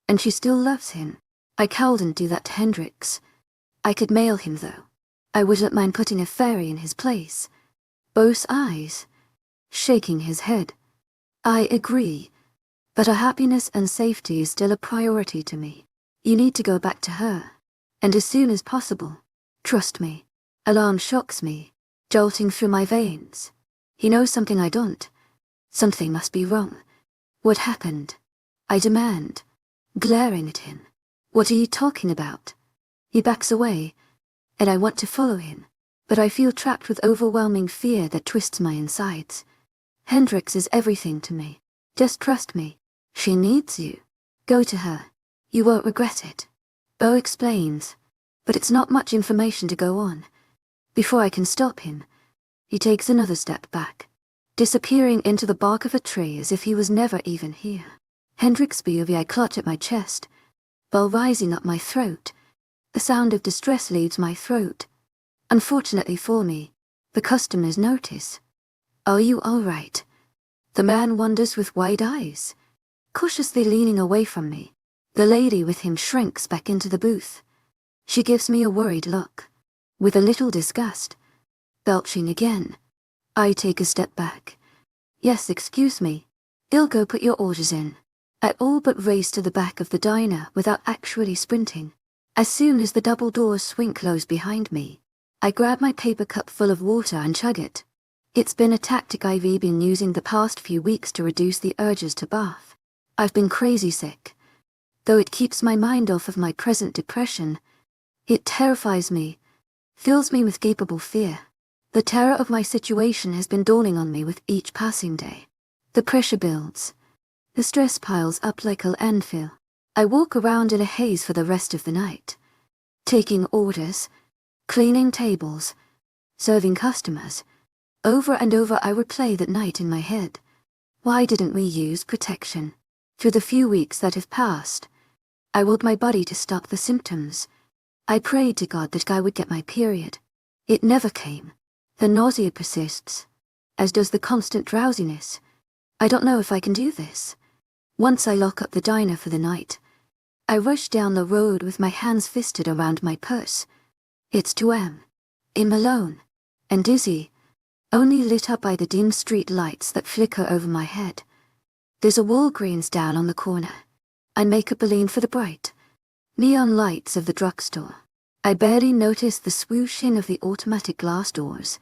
And she still loves him. I couldn't do that to Hendrix. I could mail him though. I wouldn't mind putting a fairy in his place. Both eyes, shaking his head. I agree, but her happiness and safety is still a priority to me. You need to go back to her. and as soon as possible. Trust me. Alarm shocks me, jolting through my veins. He knows something I don't. Something must be wrong. What happened? I demand, glaring at him. What are you talking about? He backs away, and I want to follow him, but I feel trapped with overwhelming fear that twists my insides. Hendrix is everything to me. Just trust me. She needs you. Go to her. You won't regret it. Bo explains, but it's not much information to go on. Before I can stop him, he takes another step back, disappearing into the bark of a tree as if he was never even here. Hendrix 𝐊𝐬𝐑𝐞𝐽, I clutch at my chest, while rising up my throat. The sound of distress leaves my throat. Unfortunately for me, the customers notice. Are you all right? The man wonders with wide eyes, cautiously leaning away from me. The lady with him shrinks back into the booth. She gives me a worried look, with a little disgust. Belching again. I take a step back. Yes, excuse me. 𝐊𝐲, put your orders in. I all but race to the back of the diner without actually sprinting. As soon as the double doors swing closed behind me, I grab my paper cup full of water and chug it. It's been a tactic I've been using the past few weeks to reduce the urges to bath. I've been crazy sick. Though it keeps my mind off of my present depression, it terrifies me, fills me with gapable fear. The terror of my situation has been dawning on me with each passing day. The pressure builds. The stress piles up like a landfill. I walk around in a haze for the rest of the night, taking orders, cleaning tables, serving customers. Over and over I replay that night in my head. Why didn't we use protection? Through the few weeks that have passed, I willed my body to stop the symptoms. I prayed to God that I would get my period. It never came. The nausea persists, as does the constant drowsiness. I don't know if I can do this. Once I lock up the diner for the night, I rush down the road with my hands fisted around my purse. It's 2 a.m. I'm alone, and dizzy, only lit up by the dim street lights that flicker over my head. There's a Walgreens down on the corner. I make a beeline for the bright neon lights of the drugstore. I barely notice the swooshing of the automatic glass doors,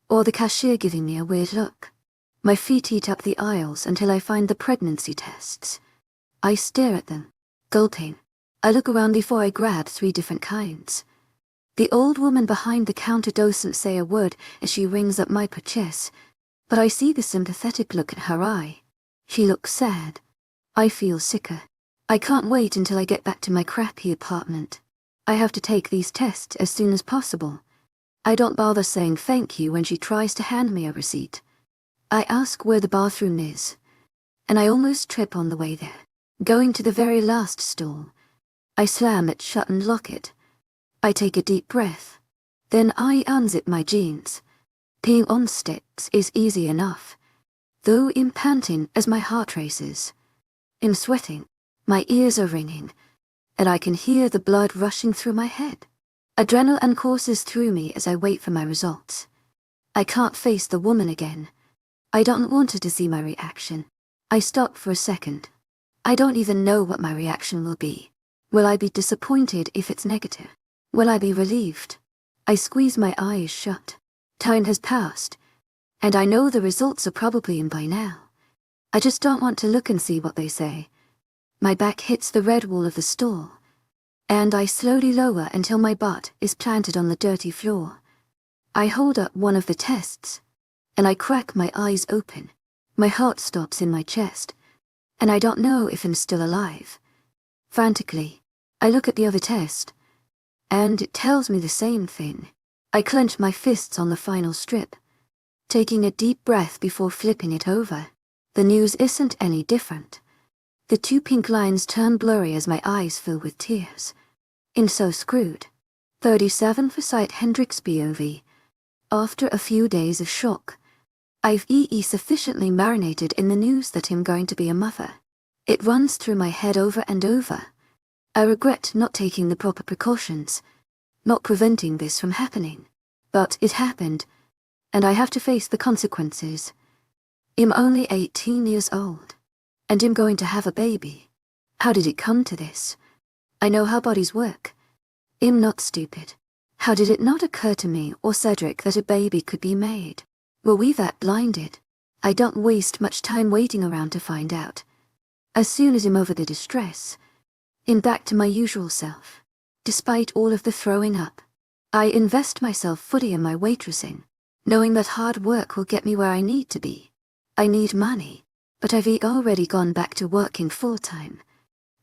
or the cashier giving me a weird look. My feet eat up the aisles until I find the pregnancy tests. I stare at them, gulping. I look around before I grab 3 different kinds. The old woman behind the counter doesn't say a word as she rings up my purchase, but I see the sympathetic look in her eye. She looks sad. I feel sicker. I can't wait until I get back to my crappy apartment. I have to take these tests as soon as possible. I don't bother saying thank you when she tries to hand me a receipt. I ask where the bathroom is, and I almost trip on the way there. Going to the very last stall, I slam it shut and lock it. I take a deep breath. Then I unzip my jeans. Peeing on sticks is easy enough, though I'm panting as my heart races. I'm sweating, my ears are ringing, and I can hear the blood rushing through my head. Adrenaline courses through me as I wait for my results. I can't face the woman again. I don't want her to see my reaction. I stop for a second. I don't even know what my reaction will be. Will I be disappointed if it's negative? Will I be relieved? I squeeze my eyes shut. Time has passed, and I know the results are probably in by now. I just don't want to look and see what they say. My back hits the red wall of the stall, and I slowly lower until my butt is planted on the dirty floor. I hold up one of the tests, and I crack my eyes open. My heart stops in my chest, and I don't know if I'm still alive. Frantically, I look at the other test, and it tells me the same thing. I clench my fists on the final strip, taking a deep breath before flipping it over. The news isn't any different. The 2 pink lines turn blurry as my eyes fill with tears. I'm so screwed. 37 for site Hendrix 𝐊𝐬𝐑𝐞𝐽. After a few days of shock, I've sufficiently marinated in the news that I'm going to be a mother. It runs through my head over and over. I regret not taking the proper precautions, not preventing this from happening. But it happened, and I have to face the consequences. I'm only 18 years old, and I'm going to have a baby. How did it come to this? I know how bodies work. I'm not stupid. How did it not occur to me or Cedric that a baby could be made? Were we that blinded? I don't waste much time waiting around to find out. As soon as I'm over the distress, I'm back to my usual self. Despite all of the throwing up, I invest myself fully in my waitressing, knowing that hard work will get me where I need to be. I need money, but I've already gone back to working full-time,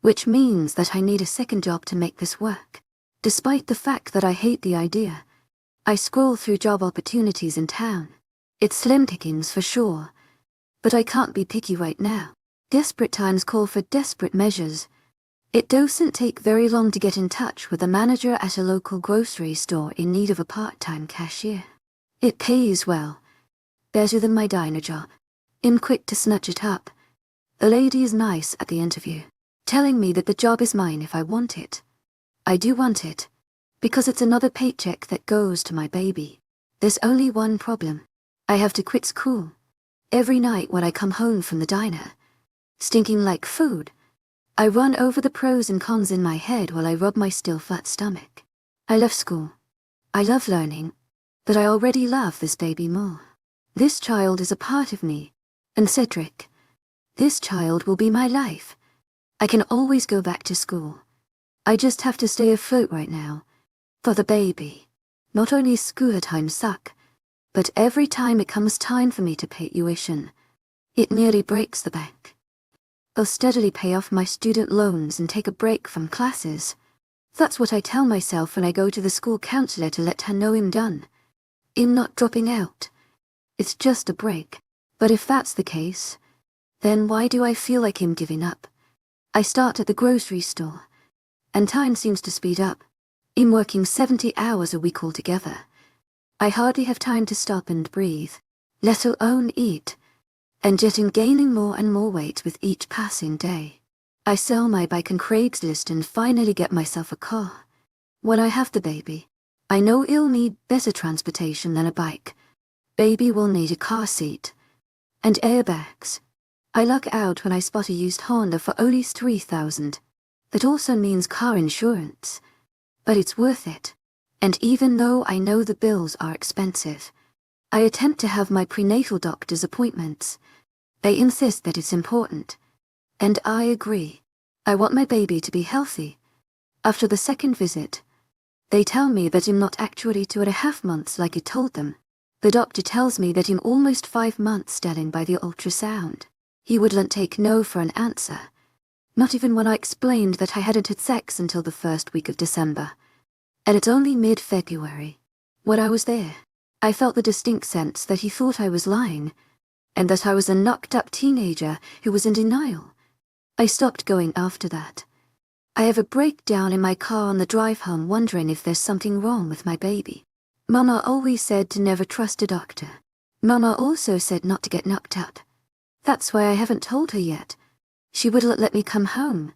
which means that I need a second job to make this work. Despite the fact that I hate the idea, I scroll through job opportunities in town. It's slim pickings for sure, but I can't be picky right now. Desperate times call for desperate measures. It doesn't take very long to get in touch with a manager at a local grocery store in need of a part-time cashier. It pays well, better than my diner job. I'm quick to snatch it up. The lady is nice at the interview, telling me that the job is mine if I want it. I do want it, because it's another paycheck that goes to my baby. There's only one problem. I have to quit school. Every night when I come home from the diner, stinking like food, I run over the pros and cons in my head while I rub my still flat stomach. I love school. I love learning, but I already love this baby more. This child is a part of me, and Cedric. This child will be my life. I can always go back to school. I just have to stay afloat right now. For the baby. Not only school times suck, but every time it comes time for me to pay tuition, it nearly breaks the bank. I'll steadily pay off my student loans and take a break from classes. That's what I tell myself when I go to the school counselor to let her know I'm done. I'm not dropping out. It's just a break. But if that's the case, then why do I feel like I'm giving up? I start at the grocery store, and time seems to speed up. I'm working 70 hours a week altogether. I hardly have time to stop and breathe, let alone eat, and yet I'm gaining more and more weight with each passing day. I sell my bike on Craigslist and finally get myself a car. When I have the baby, I know I'll need better transportation than a bike. Baby will need a car seat and airbags. I luck out when I spot a used Honda for only $3,000. That also means car insurance. But it's worth it. And even though I know the bills are expensive, I attempt to have my prenatal doctor's appointments. They insist that it's important. And I agree. I want my baby to be healthy. After the second visit, they tell me that I'm not actually 2.5 months like I told them. The doctor tells me that I'm almost 5 months telling by the ultrasound. He wouldn't take no for an answer. Not even when I explained that I hadn't had sex until the first week of December. And it's only mid-February. When I was there, I felt the distinct sense that he thought I was lying, and that I was a knocked-up teenager who was in denial. I stopped going after that. I have a breakdown in my car on the drive home wondering if there's something wrong with my baby. Mama always said to never trust a doctor. Mama also said not to get knocked up. That's why I haven't told her yet. She wouldn't let me come home.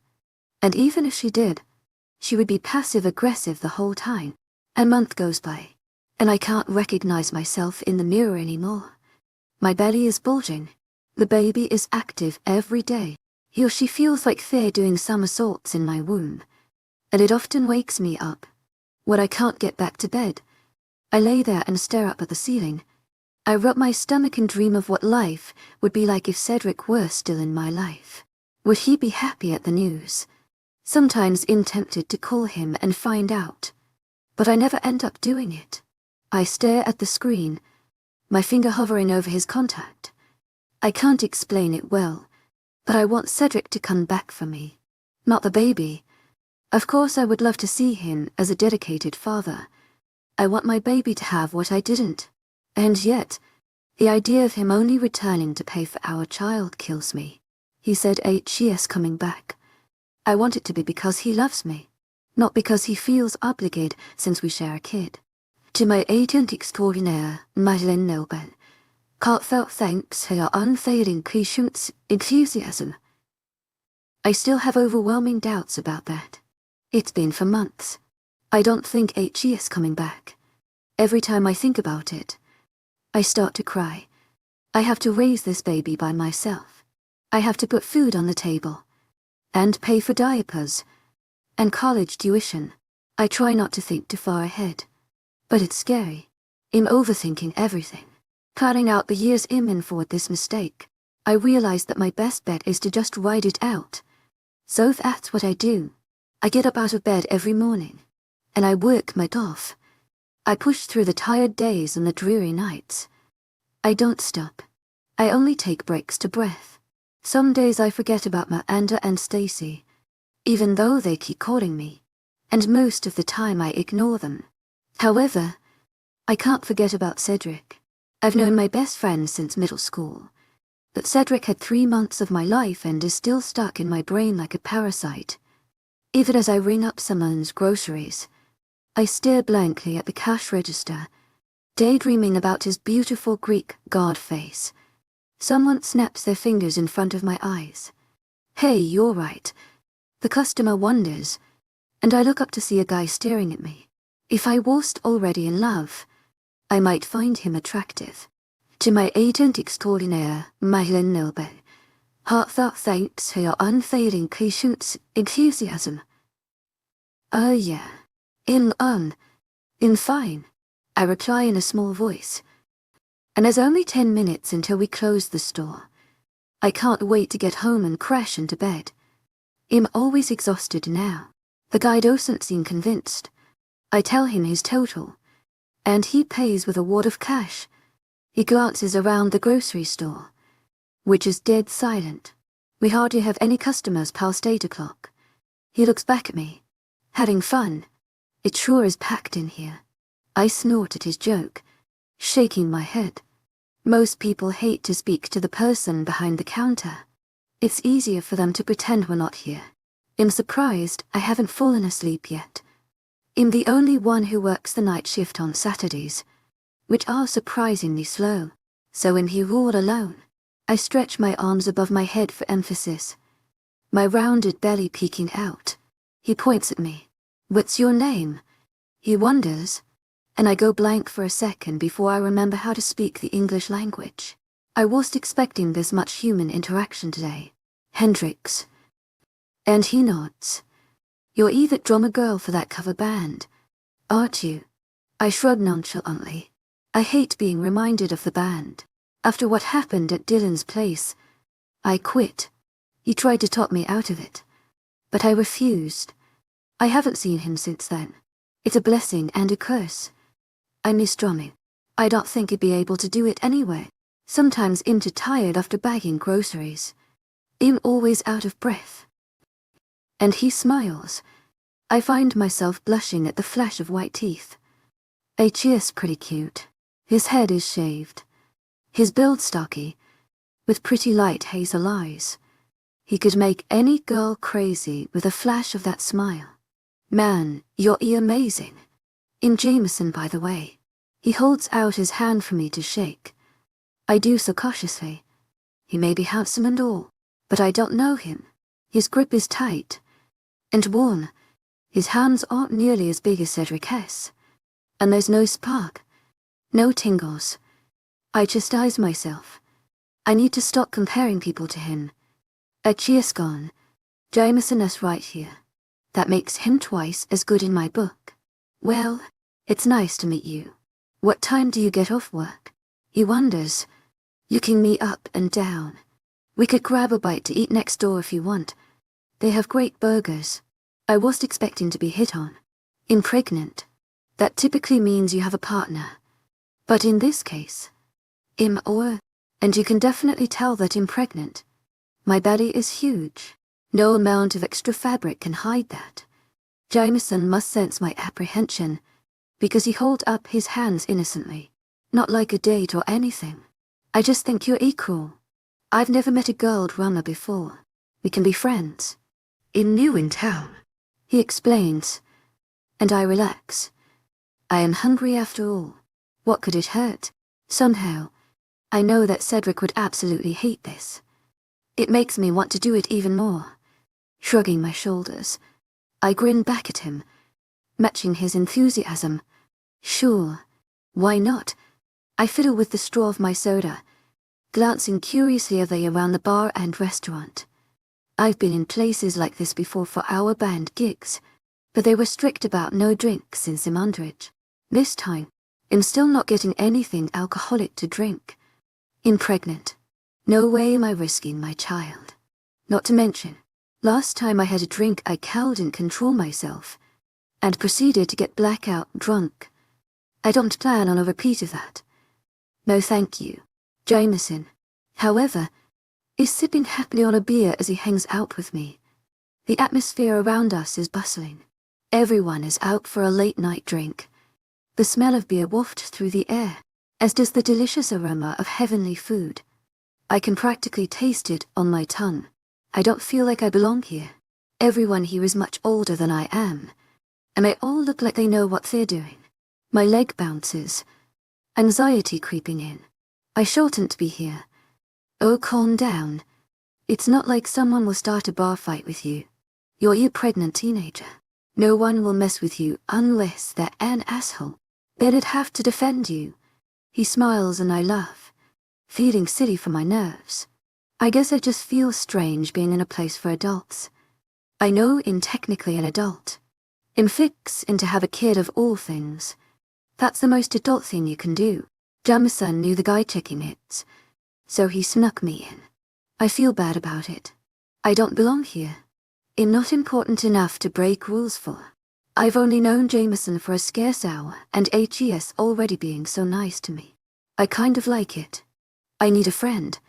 And even if she did, she would be passive-aggressive the whole time. A month goes by, and I can't recognize myself in the mirror anymore. My belly is bulging. The baby is active every day. He or she feels like they're doing somersaults in my womb, and it often wakes me up. When I can't get back to bed, I lay there and stare up at the ceiling. I rub my stomach and dream of what life would be like if Cedric were still in my life. Would he be happy at the news? Sometimes I'm tempted to call him and find out, but I never end up doing it. I stare at the screen, my finger hovering over his contact. I can't explain it well, but I want Cedric to come back for me, not the baby. Of course I would love to see him as a dedicated father. I want my baby to have what I didn't. And yet, the idea of him only returning to pay for our child kills me. He said 8 years coming back. I want it to be because he loves me, not because he feels obligated since we share a kid. To my agent extraordinaire, Madeleine Nobel, heartfelt thanks for your unfailing patience, enthusiasm. I still have overwhelming doubts about that. It's been for months. I don't think 8 years coming back. Every time I think about it, I start to cry. I have to raise this baby by myself. I have to put food on the table, and pay for diapers, and college tuition. I try not to think too far ahead. But it's scary. I'm overthinking everything. Planning out the years in for this mistake. I realize that my best bet is to just ride it out. So that's what I do. I get up out of bed every morning. And I work my off. I push through the tired days and the dreary nights. I don't stop. I only take breaks to breath. Some days I forget about Miranda and Stacy, even though they keep calling me. And most of the time I ignore them. However, I can't forget about Cedric. I've known my best friend since middle school. But Cedric had 3 months of my life and is still stuck in my brain like a parasite. Even as I ring up someone's groceries, I stare blankly at the cash register, daydreaming about his beautiful Greek god face. Someone snaps their fingers in front of my eyes. Hey, you're right. The customer wonders, and I look up to see a guy staring at me. If I wasn't already in love, I might find him attractive. To my 𝐊𝐢𝐧𝐬𝐩𝐿 𝐊𝐢𝐧𝐬𝐩𝐿 unveiling 𝐊𝐢𝐧𝐼𝐡𝐢𝐬𝐃𝐝. Oh yeah. In fine, I reply in a small voice. And there's only 10 minutes until we close the store. I can't wait to get home and crash into bed. I'm always exhausted now. The guy doesn't seem convinced. I tell him his total, and he pays with a wad of cash. He glances around the grocery store, which is dead silent. We hardly have any customers past 8 o'clock. He looks back at me. Having fun. It sure is packed in here. I snort at his joke, shaking my head. Most people hate to speak to the person behind the counter. It's easier for them to pretend we're not here. I'm surprised I haven't fallen asleep yet. I'm the only one who works the night shift on Saturdays, which are surprisingly slow. So when he roared alone, I stretch my arms above my head for emphasis, my rounded belly peeking out. He points at me. What's your name? He wonders, and I go blank for a second before I remember how to speak the English language. I wasn't expecting this much human interaction today. Hendrix. And he nods. You're either drummer girl for that cover band, aren't you? I shrug nonchalantly. I hate being reminded of the band. After what happened at Dylan's place, I quit. He tried to talk me out of it, but I refused. I haven't seen him since then. It's a blessing and a curse. I miss drumming. I don't think I'd be able to do it anyway. Sometimes I'm too tired after bagging groceries. I'm always out of breath. And he smiles. I find myself blushing at the flash of white teeth. 𝐊𝐢𝐧𝐼𝐻 is pretty cute. His head is shaved. His build stocky, with pretty light hazel eyes. He could make any girl crazy with a flash of that smile. Man, you're amazing. In Jameson, by the way. He holds out his hand for me to shake. I do so cautiously. He may be handsome and all, but I don't know him. His grip is tight and warm. His hands aren't nearly as big as Cedric's. And there's no spark, no tingles. I chastise myself. I need to stop comparing people to him. 𝐊𝐢𝐧𝐼𝐻 gone. Jameson is right here. That makes him twice as good in my book. Well, it's nice to meet you. What time do you get off work? He wonders, looking me up and down. We could grab a bite to eat next door if you want. They have great burgers. I wasn't expecting to be hit on. I'm pregnant. That typically means you have a partner. But in this case, and you can definitely tell that I'm pregnant. My belly is huge. No amount of extra fabric can hide that. Jameson must sense my apprehension, because he holds up his hands innocently. Not like a date or anything. I just think you're equal. I've never met a girl drummer before. We can be friends. I'm new in town, he explains, and I relax. I am hungry after all. What could it hurt? Somehow, I know that Cedric would absolutely hate this. It makes me want to do it even more. Shrugging my shoulders, I grin back at him, matching his enthusiasm. Sure, why not? I fiddle with the straw of my soda, glancing curiously around the bar and restaurant. I've been in places like this before for our band gigs, but they were strict about no drink since I'm underage. This time, I'm still not getting anything alcoholic to drink. I'm pregnant. No way am I risking my child. Not to mention, last time I had a drink I couldn't control myself, and proceeded to get blackout drunk. I don't plan on a repeat of that. No thank you, Jameson, however, is sipping happily on a beer as he hangs out with me. The atmosphere around us is bustling. Everyone is out for a late-night drink. The smell of beer wafts through the air, as does the delicious aroma of heavenly food. I can practically taste it on my tongue. I don't feel like I belong here. Everyone here is much older than I am, and they all look like they know what they're doing. My leg bounces. Anxiety creeping in. I shouldn't be here. Oh, calm down. It's not like someone will start a bar fight with you. You're a pregnant teenager. No one will mess with you unless they're an asshole. They'd have to defend you. He smiles and I laugh, feeling silly for my nerves. I guess I just feel strange being in a place for adults. I know I'm technically an adult. I'm fixing to have a kid of all things. That's the most adult thing you can do. Jameson knew the guy checking it, so he snuck me in. I feel bad about it. I don't belong here. I'm not important enough to break rules for. I've only known Jameson for a scarce hour, and he's already being so nice to me. I kind of like it. I need a friend.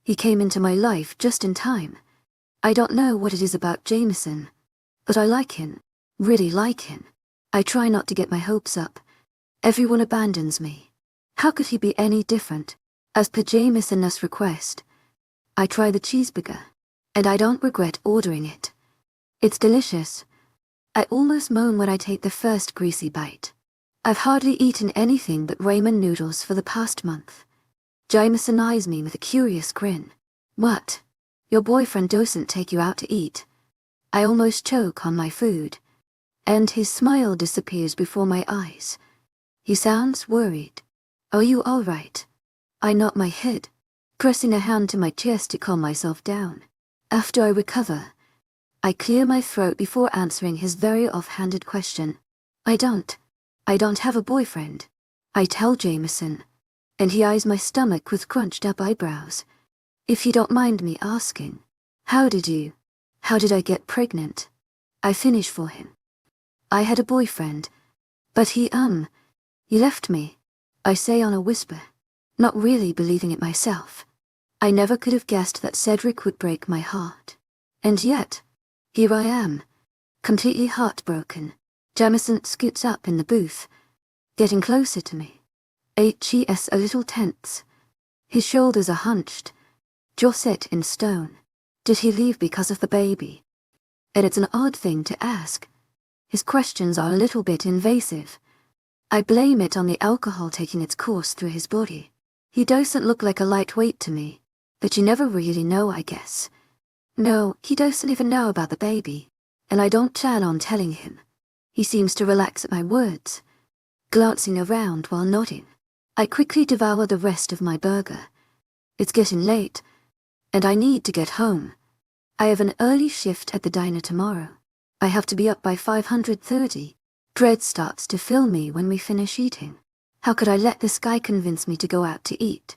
He came into my life just in time. I don't know what it is about Jameson, but I like him, really like him. I try not to get my hopes up. Everyone abandons me. How could he be any different? As per Jameson's request, I try the cheeseburger, and I don't regret ordering it. It's delicious. I almost moan when I take the first greasy bite. I've hardly eaten anything but ramen noodles for the past month. Jameson eyes me with a curious grin. What? Your boyfriend doesn't take you out to eat? I almost choke on my food, and his smile disappears before my eyes. He sounds worried. Are you all right? I nod my head, pressing a hand to my chest to calm myself down. After I recover, I clear my throat before answering his very off-handed question. I don't have a boyfriend. I tell Jameson, and he eyes my stomach with crunched-up eyebrows. If you don't mind me asking, how did I get pregnant? I finish for him. I had a boyfriend, but he left me, I say on a whisper, not really believing it myself. I never could have guessed that Cedric would break my heart. And yet, here I am, completely heartbroken. Jameson scoots up in the booth, getting closer to me. He's a little tense. His shoulders are hunched, jaw set in stone. Did he leave because of the baby? And it's an odd thing to ask. His questions are a little bit invasive. I blame it on the alcohol taking its course through his body. He doesn't look like a lightweight to me, but you never really know, I guess. No, he doesn't even know about the baby, and I don't plan on telling him. He seems to relax at my words, glancing around while nodding. I quickly devour the rest of my burger. It's getting late, and I need to get home. I have an early shift at the diner tomorrow. I have to be up by 5:30. Dread starts to fill me when we finish eating. How could I let this guy convince me to go out to eat?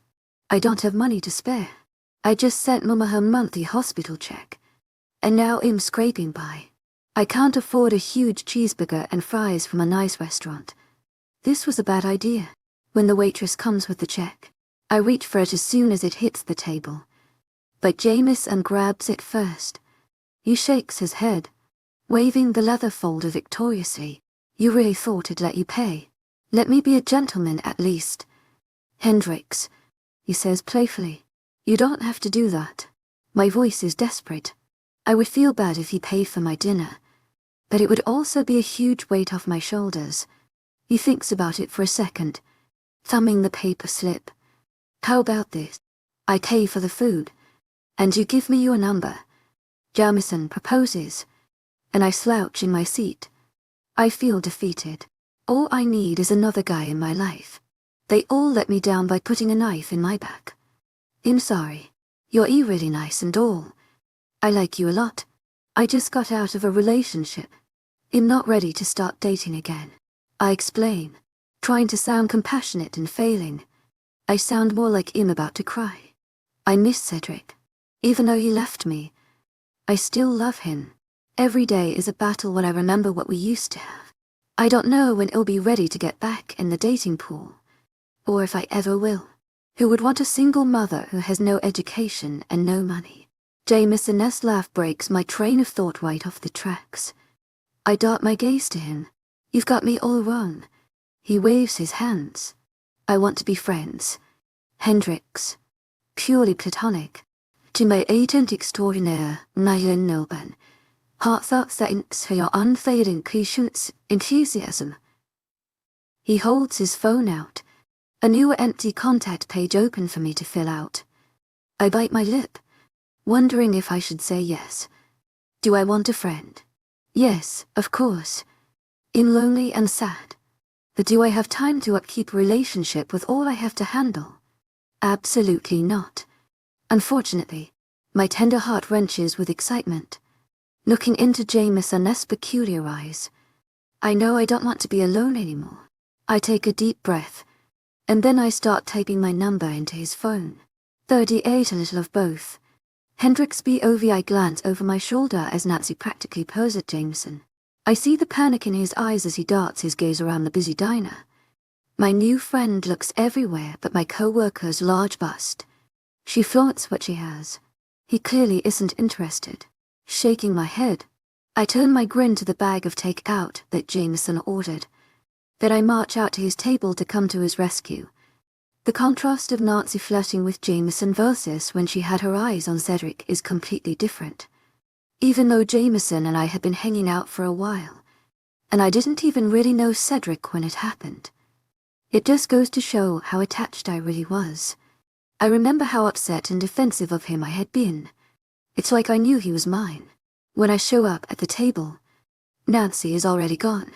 I don't have money to spare. I just sent Mama her monthly hospital check, and now I'm scraping by. I can't afford a huge cheeseburger and fries from a nice restaurant. This was a bad idea. When the waitress comes with the check, I reach for it as soon as it hits the table. But Jameson grabs it first. He shakes his head, waving the leather folder victoriously. You really thought I'd let you pay? Let me be a gentleman at least. Hendrix, he says playfully. You don't have to do that. My voice is desperate. I would feel bad if he paid for my dinner, but it would also be a huge weight off my shoulders. He thinks about it for a second, thumbing the paper slip. How about this? I pay for the food, and you give me your number. Jameson proposes, and I slouch in my seat. I feel defeated. All I need is another guy in my life. They all let me down by putting a knife in my back. I'm sorry. You're really nice and all. I like you a lot. I just got out of a relationship. I'm not ready to start dating again. I explain, trying to sound compassionate and failing. I sound more like I'm about to cry. I miss Cedric. Even though he left me, I still love him. Every day is a battle when I remember what we used to have. I don't know when I'll be ready to get back in the dating pool, or if I ever will. Who would want a single mother who has no education and no money? Jameson's laugh breaks my train of thought right off the tracks. I dart my gaze to him. You've got me all wrong. He waves his hands. I want to be friends. Hendrix. Purely platonic. 𝐿𝐢𝐧𝐼𝐻𝐸 𝐊𝐢𝐳 𝐊𝐢𝐧𝐼𝐻𝐸 unveiled enthusiasm. He holds his phone out. A new empty contact page open for me to fill out. I bite my lip, wondering if I should say yes. Do I want a friend? Yes, of course. I'm lonely and sad. But do I have time to upkeep a relationship with all I have to handle? Absolutely not. Unfortunately, my tender heart wrenches with excitement. Looking into Jameson's peculiar eyes, I know I don't want to be alone anymore. I take a deep breath, and then I start typing my number into his phone. 38, a little of both. Hendrix BOV. I glance over my shoulder as Nancy practically purrs at Jameson. I see the panic in his eyes as he darts his gaze around the busy diner. My new friend looks everywhere but my co-worker's large bust. She flaunts what she has. He clearly isn't interested. Shaking my head, I turn my grin to the bag of takeout that Jameson ordered. Then I march out to his table to come to his rescue. The contrast of Nancy flirting with Jameson versus when she had her eyes on Cedric is completely different. Even though Jameson and I had been hanging out for a while, and I didn't even really know Cedric when it happened. It just goes to show how attached I really was. I remember how upset and defensive of him I had been. It's like I knew he was mine. When I show up at the table, Nancy is already gone.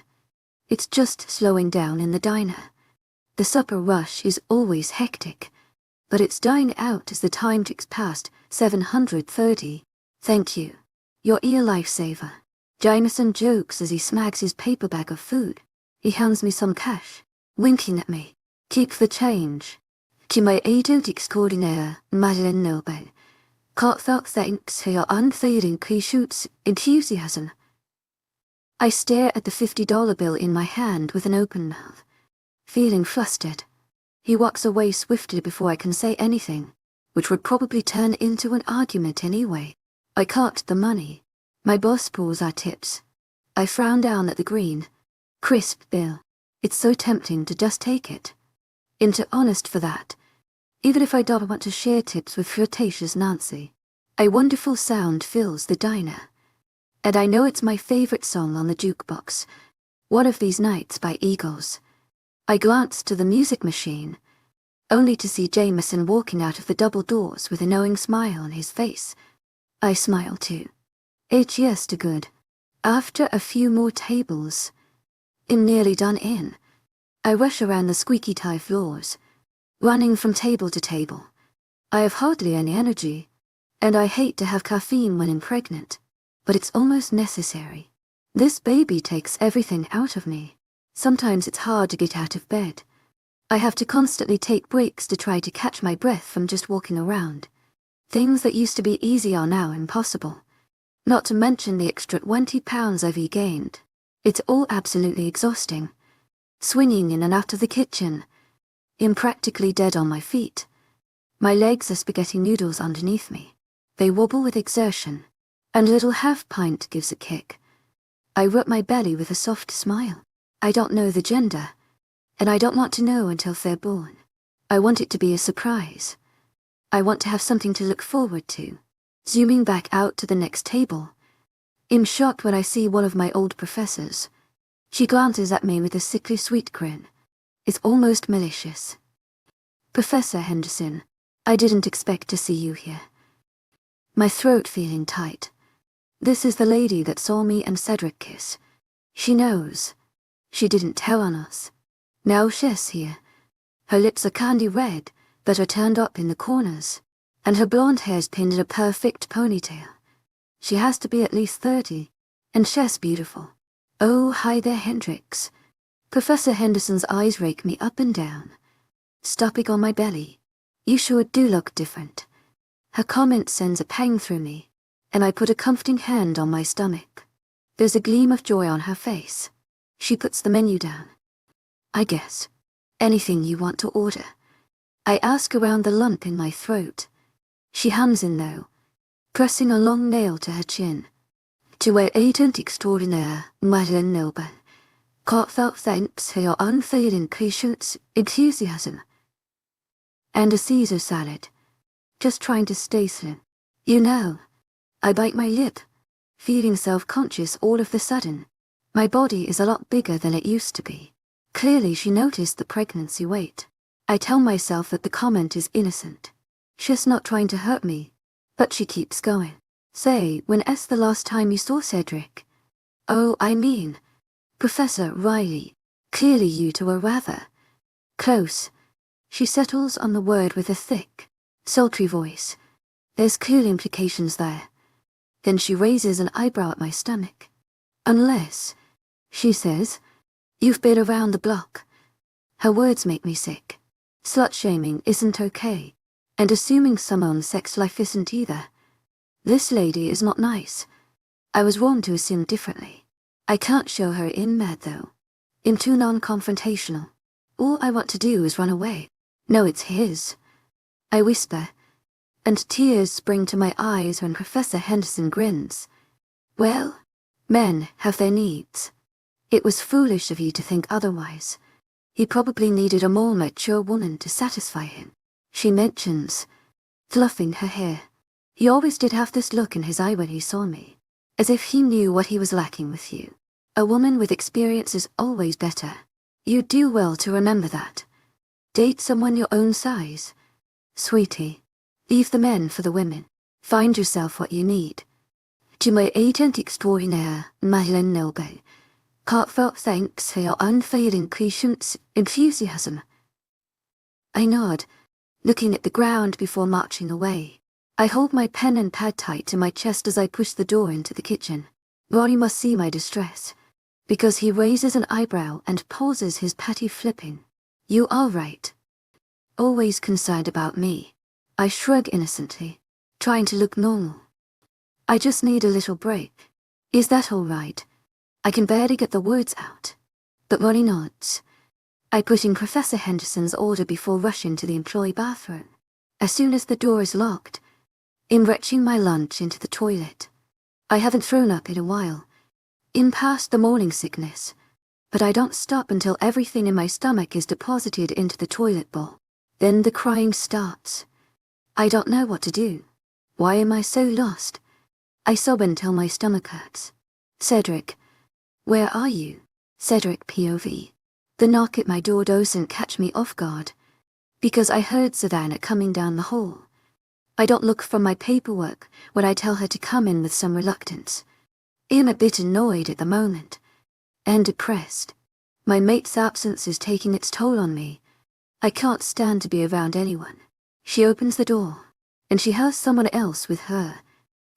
It's just slowing down in the diner. The supper rush is always hectic, but it's dying out as the time ticks past 7:30. Thank you. Your ear lifesaver. Jameson jokes as he smags his paper bag of food. He hands me some cash, winking at me. Keep the change. 𝐿𝐢𝐳𝐸𝐻𝐸 𝐊𝐢𝐧𝐼𝐻𝐸 unveiled enthusiasm. I stare at the $50 bill in my hand with an open mouth, feeling flustered. He walks away swiftly before I can say anything, which would probably turn into an argument anyway. I cart the money. My boss pulls our tips. I frown down at the green, crisp bill. It's so tempting to just take it. Into honest for that, even if I don't want to share tips with flirtatious Nancy. A wonderful sound fills the diner, and I know it's my favorite song on the jukebox, One of These Nights by Eagles. I glance to the music machine, only to see Jameson walking out of the double doors with a knowing smile on his face. I smile too. Yes to good. After a few more tables, I'm nearly done in. I rush around the squeaky tile floors, running from table to table. I have hardly any energy, and I hate to have caffeine when I'm pregnant, but it's almost necessary. This baby takes everything out of me. Sometimes it's hard to get out of bed. I have to constantly take breaks to try to catch my breath from just walking around. Things that used to be easy are now impossible. Not to mention the extra 20 pounds I've regained. It's all absolutely exhausting. Swinging in and out of the kitchen, I'm practically dead on my feet. My legs are spaghetti noodles underneath me. They wobble with exertion, and little half-pint gives a kick. I rub my belly with a soft smile. I don't know the gender, and I don't want to know until they're born. I want it to be a surprise. I want to have something to look forward to. Zooming back out to the next table, I'm shocked when I see one of my old professors. She glances at me with a sickly sweet grin. It's almost malicious. Professor Henderson, I didn't expect to see you here. My throat feeling tight. This is the lady that saw me and Cedric kiss. She knows. She didn't tell on us. Now she's here. Her lips are candy red, but are turned up in the corners, and her blonde hair's pinned in a perfect ponytail. She has to be at least 30, and she's beautiful. Oh, hi there, Hendrix. Professor Henderson's eyes rake me up and down. Stopping on my belly. You sure do look different. Her comment sends a pang through me, and I put a comforting hand on my stomach. There's a gleam of joy on her face. She puts the menu down. I guess. Anything you want to order. I ask around the lump in my throat. She hums in though, pressing a long nail to her chin. 𝐊𝐢𝐧𝐼𝐻𝐸 𝐷𝐞𝐝𝐬 𝐊𝐢𝐧𝐼𝐻𝐸 𝐊𝐢𝐧𝐼𝐻𝐸 and a Caesar salad. Just trying to stay slim. You know, I bite my lip, feeling self-conscious all of the sudden. My body is a lot bigger than it used to be. Clearly she noticed the pregnancy weight. I tell myself that the comment is innocent. She's not trying to hurt me, but she keeps going. Say, when's the last time you saw Cedric? Oh, I mean, Professor Riley. Clearly you two are rather close. She settles on the word with a thick, sultry voice. There's clear implications there. Then she raises an eyebrow at my stomach. Unless, she says, you've been around the block. Her words make me sick. Slut-shaming isn't okay, and assuming someone's sex life isn't either. This lady is not nice. I was wrong to assume differently. I can't show her in mad though. I'm too non-confrontational. All I want to do is run away. No, it's his. I whisper, and tears spring to my eyes when Professor Henderson grins. Well, men have their needs. It was foolish of you to think otherwise. He probably needed a more mature woman to satisfy him. She mentions, fluffing her hair. He always did have this look in his eye when he saw me, as if he knew what he was lacking with you. A woman with experience is always better. You do well to remember that. Date someone your own size. Sweetie, leave the men for the women. Find yourself what you need. 𝐊𝐢𝐳𝐸𝐻𝐸 𝐊𝐢𝐳𝐸𝐻𝐸 I nod, looking at the ground before marching away. I hold my pen and pad tight to my chest as I push the door into the kitchen. Ronnie must see my distress, because he raises an eyebrow and pauses his patty flipping. You are right. Always concerned about me. I shrug innocently, trying to look normal. I just need a little break. Is that all right? I can barely get the words out. But Ronnie nods. I put in Professor Henderson's order before rushing to the employee bathroom. As soon as the door is locked, I'm retching my lunch into the toilet. I haven't thrown up in a while. I'm past the morning sickness, but I don't stop until everything in my stomach is deposited into the toilet bowl. Then the crying starts. I don't know what to do. Why am I so lost? I sob until my stomach hurts. Cedric, where are you? Cedric POV. The knock at my door doesn't catch me off guard, because I heard Savannah coming down the hall. I don't look from my paperwork when I tell her to come in with some reluctance. I'm a bit annoyed at the moment, and depressed. My mate's absence is taking its toll on me. I can't stand to be around anyone. She opens the door, and she has someone else with her,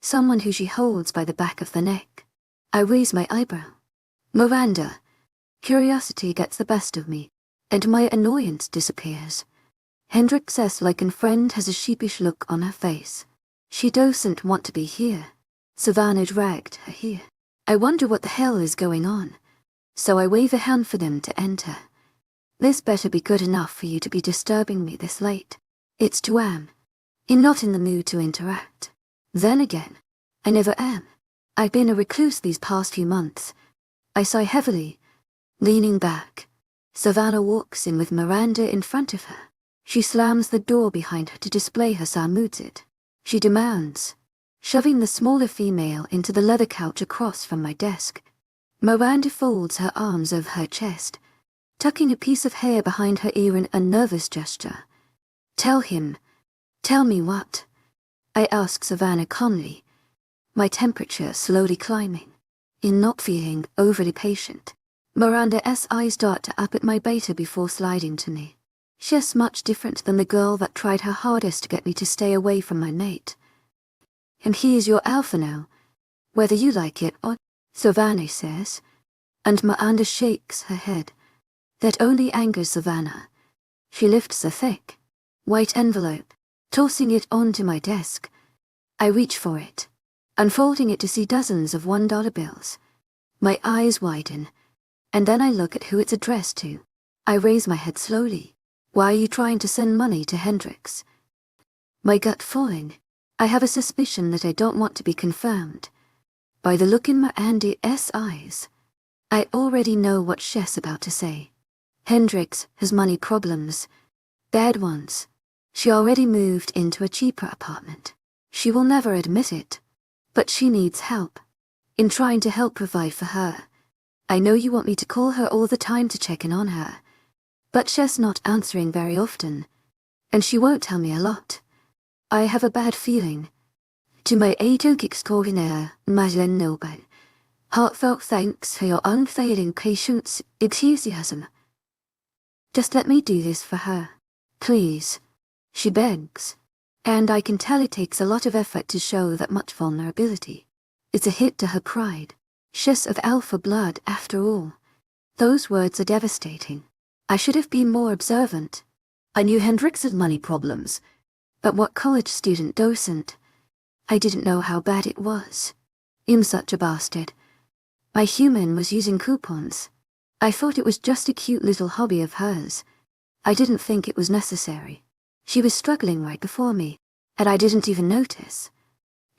someone who she holds by the back of the neck. I raise my eyebrow. Miranda. Curiosity gets the best of me, and my annoyance disappears. Hendrix's lichen friend has a sheepish look on her face. She doesn't want to be here. Savannah dragged her here. I wonder what the hell is going on, so I wave a hand for them to enter. This better be good enough for you to be disturbing me this late. It's 𝐴𝐻𝐸. I'm not in the mood to interact. Then again, I never am. I've been a recluse these past few months. I sigh heavily, leaning back. Savannah walks in with Miranda in front of her. She slams the door behind her to display her 𝐊𝐢𝐳𝐷. She demands, shoving the smaller female into the leather couch across from my desk. Miranda folds her arms over her chest, tucking a piece of hair behind her ear in a nervous gesture. Tell him. Tell me what? I ask Savannah calmly, my temperature slowly climbing. In not feeling overly patient, Miranda's eyes dart up at my beta before sliding to me. She's much different than the girl that tried her hardest to get me to stay away from my mate. And he is your alpha now, whether you like it or, Savannah says. And Miranda shakes her head. That only angers Savannah. She lifts a thick, white envelope, tossing it onto my desk. I reach for it, unfolding it to see dozens of $1 bills. My eyes widen, and then I look at who it's addressed to. I raise my head slowly. Why are you trying to send money to Hendrix? My gut falling. I have a suspicion that I don't want to be confirmed. By the look in Miranda's eyes, I already know what she's about to say. Hendrix has money problems. Bad ones. She already moved into a cheaper apartment. She will never admit it, but she needs help. In trying to help provide for her. I know you want me to call her all the time to check in on her, but she's not answering very often, and she won't tell me a lot. I have a bad feeling. To my 𝐊𝐢𝐧𝐼𝐬 heartfelt thanks for your unfailing patience, 𝐊𝐢𝐧𝐼𝐬. Just let me do this for her, please, she begs, and I can tell it takes a lot of effort to show that much vulnerability. It's a hit to her pride. She's of alpha blood, after all. Those words are devastating. I should have been more observant. I knew Hendrix had money problems, but what college student doesn't? I didn't know how bad it was. I'm such a bastard. My human was using coupons. I thought it was just a cute little hobby of hers. I didn't think it was necessary. She was struggling right before me, and I didn't even notice.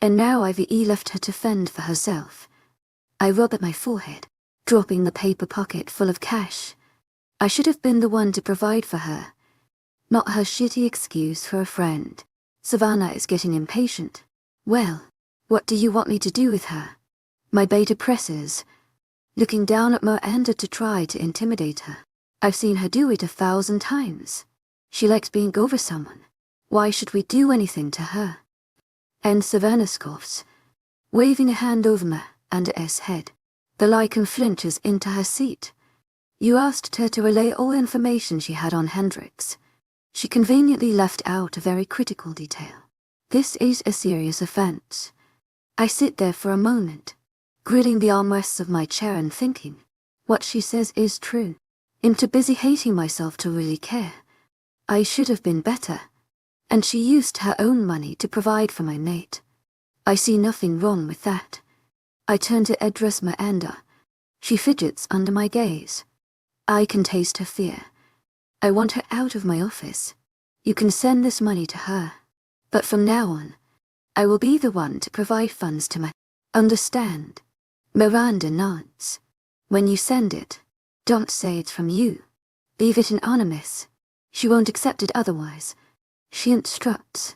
And now I've left her to fend for herself. I rub at my forehead, dropping the paper pocket full of cash. I should have been the one to provide for her, not her shitty excuse for a friend. Savannah is getting impatient. Well, what do you want me to do with her? My beta presses, looking down at Miranda to try to intimidate her. I've seen her do it 1,000 times. She likes being over someone. Why should we do anything to her? And Savannah scoffs, waving a hand over Miranda's head. The lichen flinches into her seat. You asked her to relay all information she had on Hendrix. She conveniently left out a very critical detail. This is a serious offense. I sit there for a moment, grilling the armrests of my chair and thinking, what she says is true. I'm too busy hating myself to really care. I should have been better. And she used her own money to provide for my mate. I see nothing wrong with that. I turn to address Miranda. She fidgets under my gaze. I can taste her fear. I want her out of my office. You can send this money to her. But from now on, I will be the one to provide funds to Understand? Miranda nods. When you send it, don't say it's from you. Leave it anonymous. She won't accept it otherwise. She instructs.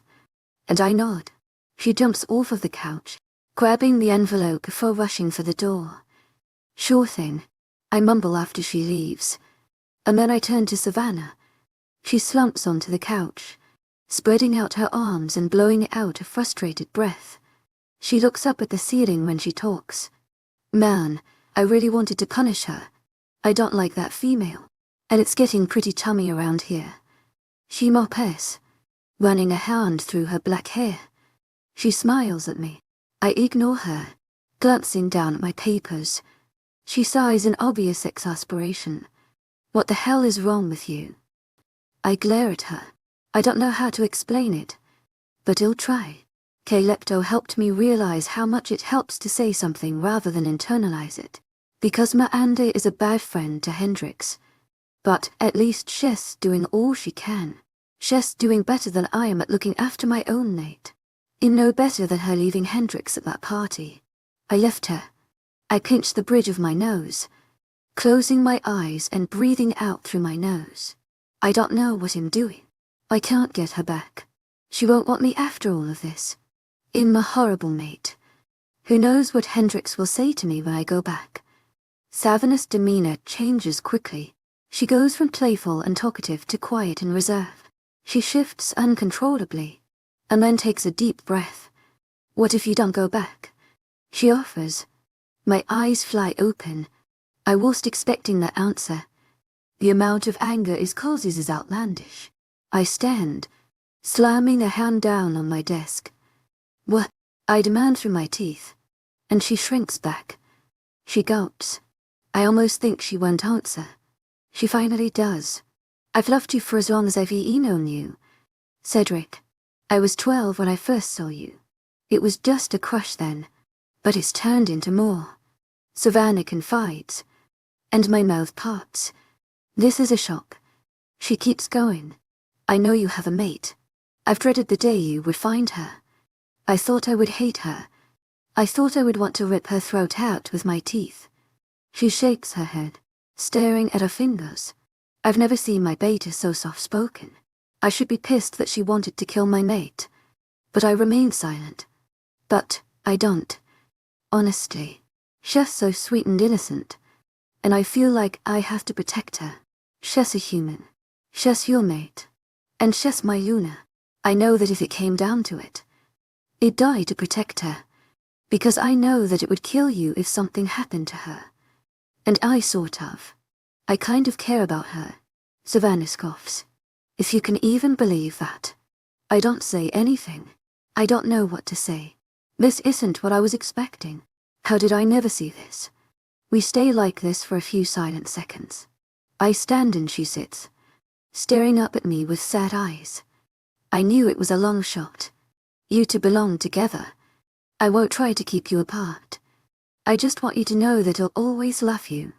And I nod. She jumps off of the couch, grabbing the envelope before rushing for the door. Sure thing, I mumble after she leaves. And then I turn to Savannah. She slumps onto the couch, spreading out her arms and blowing out a frustrated breath. She looks up at the ceiling when she talks. Man, I really wanted to punish her. I don't like that female. And it's getting pretty chummy around here. She moppes, running a hand through her black hair. She smiles at me. I ignore her, glancing down at my papers. She sighs in obvious exasperation. What the hell is wrong with you? I glare at her. I don't know how to explain it, but I'll try. 𝐾𝐞𝐬 helped me realize how much it helps to say something rather than internalize it. Because Miranda is a bad friend to Hendrix. But at least she's doing all she can. She's doing better than I am at looking after my own Nate. I'm no better than her leaving Hendrix at that party. I left her. I pinched the bridge of my nose, closing my eyes and breathing out through my nose. I don't know what I'm doing. I can't get her back. She won't want me after all of this. I'm a horrible mate. Who knows what Hendrix will say to me when I go back? Savannah's demeanor changes quickly. She goes from playful and talkative to quiet and reserved. She shifts uncontrollably, and then takes a deep breath. What if you don't go back? She offers. My eyes fly open. I wasn't expecting that answer. The amount of anger it causes is outlandish. I stand, slamming a hand down on my desk. What? I demand through my teeth, and she shrinks back. She gulps. I almost think she won't answer. She finally does. I've loved you for as long as I've known you. Cedric, I was 12 when I first saw you. It was just a crush then, but it's turned into more. Savannah confides, and my mouth parts. This is a shock. She keeps going. I know you have a mate. I've dreaded the day you would find her. I thought I would hate her. I thought I would want to rip her throat out with my teeth. She shakes her head, staring at her fingers. I've never seen my beta so soft-spoken. I should be pissed that she wanted to kill my mate. But I remain silent. But I don't. Honestly. She's so sweet and innocent. And I feel like I have to protect her. She's a human. She's your mate. And she's my Luna. I know that if it came down to it, I'd die to protect her. Because I know that it would kill you if something happened to her. And I kind of care about her. Savannah scoffs. If you can even believe that. I don't say anything. I don't know what to say. This isn't what I was expecting. How did I never see this? We stay like this for a few silent seconds. I stand and she sits, staring up at me with sad eyes. I knew it was a long shot. You two belong together. I won't try to keep you apart. I just want you to know that I'll always love you,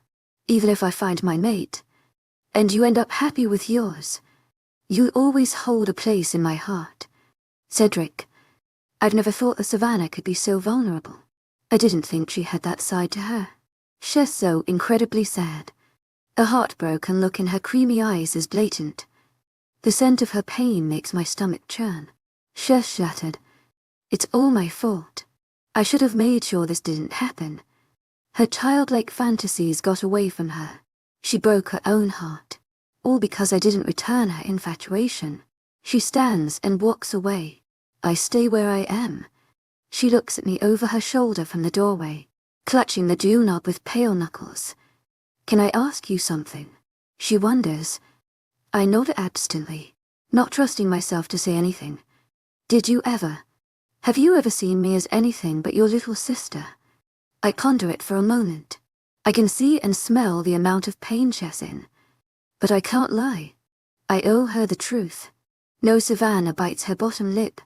even if I find my mate, and you end up happy with yours. You'll always hold a place in my heart. Cedric, I've never thought that Savannah could be so vulnerable. I didn't think she had that side to her. She's so incredibly sad. A heartbroken look in her creamy eyes is blatant. The scent of her pain makes my stomach churn. She's shattered. It's all my fault. I should have made sure this didn't happen. Her childlike fantasies got away from her. She broke her own heart. All because I didn't return her infatuation. She stands and walks away. I stay where I am. She looks at me over her shoulder from the doorway, clutching the doorknob with pale knuckles. Can I ask you something? She wonders. I nod absently, not trusting myself to say anything. Have you ever seen me as anything but your little sister? I ponder it for a moment. I can see and smell the amount of pain she's in. But I can't lie. I owe her the truth. No, Savannah bites her bottom lip,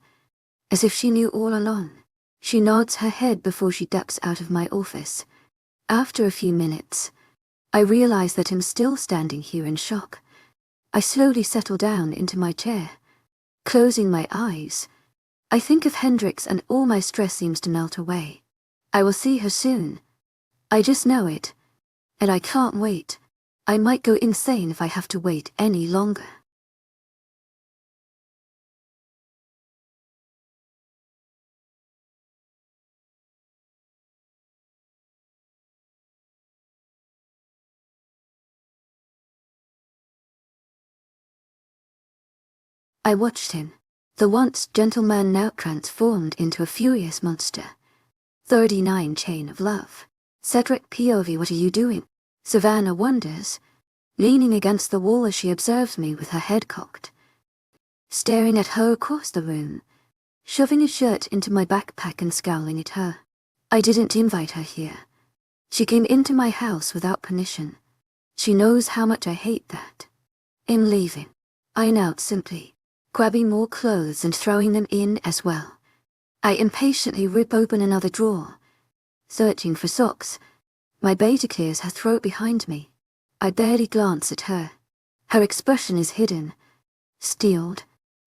as if she knew all along. She nods her head before she ducks out of my office. After a few minutes, I realize that I'm still standing here in shock. I slowly settle down into my chair, closing my eyes. I think of Hendrix and all my stress seems to melt away. I will see her soon. I just know it. And I can't wait. I might go insane if I have to wait any longer. I watched him. The once gentleman now transformed into a furious monster. 39 Chain of Love. Cedric POV, what are you doing? Savannah wonders, leaning against the wall as she observes me with her head cocked. Staring at her across the room, shoving a shirt into my backpack and scowling at her. I didn't invite her here. She came into my house without permission. She knows how much I hate that. I'm leaving. I announce simply, grabbing more clothes and throwing them in as well. I impatiently rip open another drawer, searching for socks. My beta clears her throat behind me. I barely glance at her. Her expression is hidden, steeled,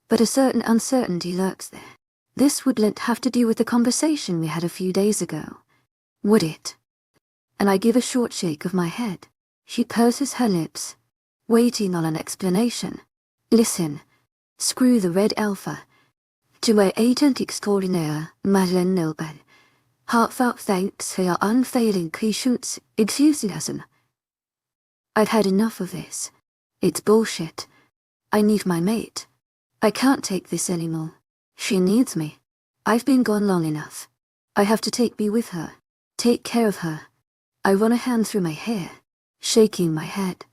but a certain uncertainty lurks there. This wouldn't have to do with the conversation we had a few days ago, would it? And I give a short shake of my head. She purses her lips, waiting on an explanation. Listen, screw the red alpha. To my agent extraordinaire, Madeleine Nilbel. Heartfelt thanks for your unfailing patience, enthusiasm. I've had enough of this. It's bullshit. I need my mate. I can't take this anymore. She needs me. I've been gone long enough. I have to take me with her. Take care of her. I run a hand through my hair, shaking my head.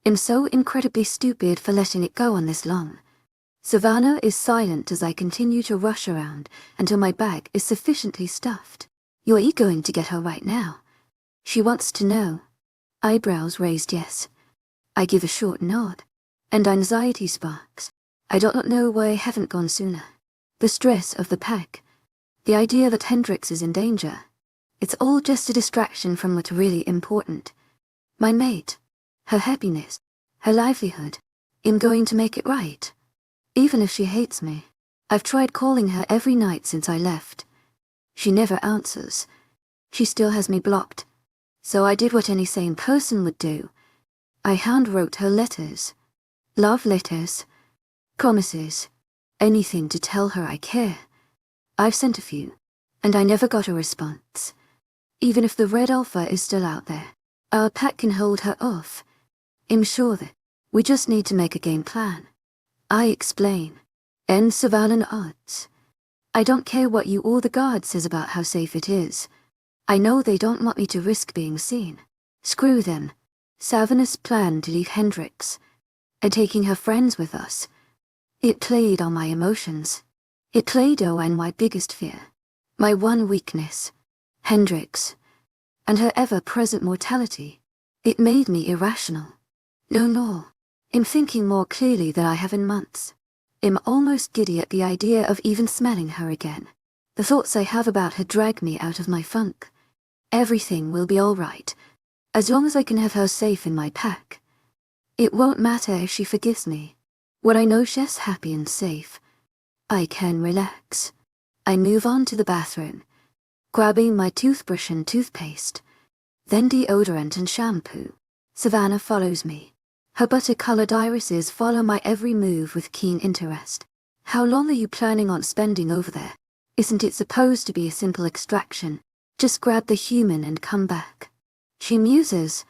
I'm so incredibly stupid for letting it go on this long. Savannah is silent as I continue to rush around until my bag is sufficiently stuffed. You're going to get her right now. She wants to know. Eyebrows raised yes. I give a short nod. And anxiety sparks. I don't know why I haven't gone sooner. The stress of the pack. The idea that Hendrix is in danger. It's all just a distraction from what's really important. My mate. Her happiness. Her livelihood. I'm going to make it right. Even if she hates me. I've tried calling her every night since I left. She never answers. She still has me blocked. So I did what any sane person would do. I handwrote her letters. Love letters. Promises. Anything to tell her I care. I've sent a few. And I never got a response. Even if the red alpha is still out there, our pack can hold her off. I'm sure that we just need to make a game plan. I explain. End surveillance odds. I don't care what you or the guard says about how safe it is. I know they don't want me to risk being seen. Screw them. Savannah's plan to leave Hendrix. And taking her friends with us. It played on my emotions. It played on my biggest fear. My one weakness. Hendrix. And her ever-present mortality. It made me irrational. No. I'm thinking more clearly than I have in months. I'm almost giddy at the idea of even smelling her again. The thoughts I have about her drag me out of my funk. Everything will be all right. As long as I can have her safe in my pack. It won't matter if she forgives me. When I know she's happy and safe, I can relax. I move on to the bathroom, grabbing my toothbrush and toothpaste, then deodorant and shampoo. Savannah follows me. Her butter-colored irises follow my every move with keen interest. How long are you planning on spending over there? Isn't it supposed to be a simple extraction? Just grab the human and come back. She muses,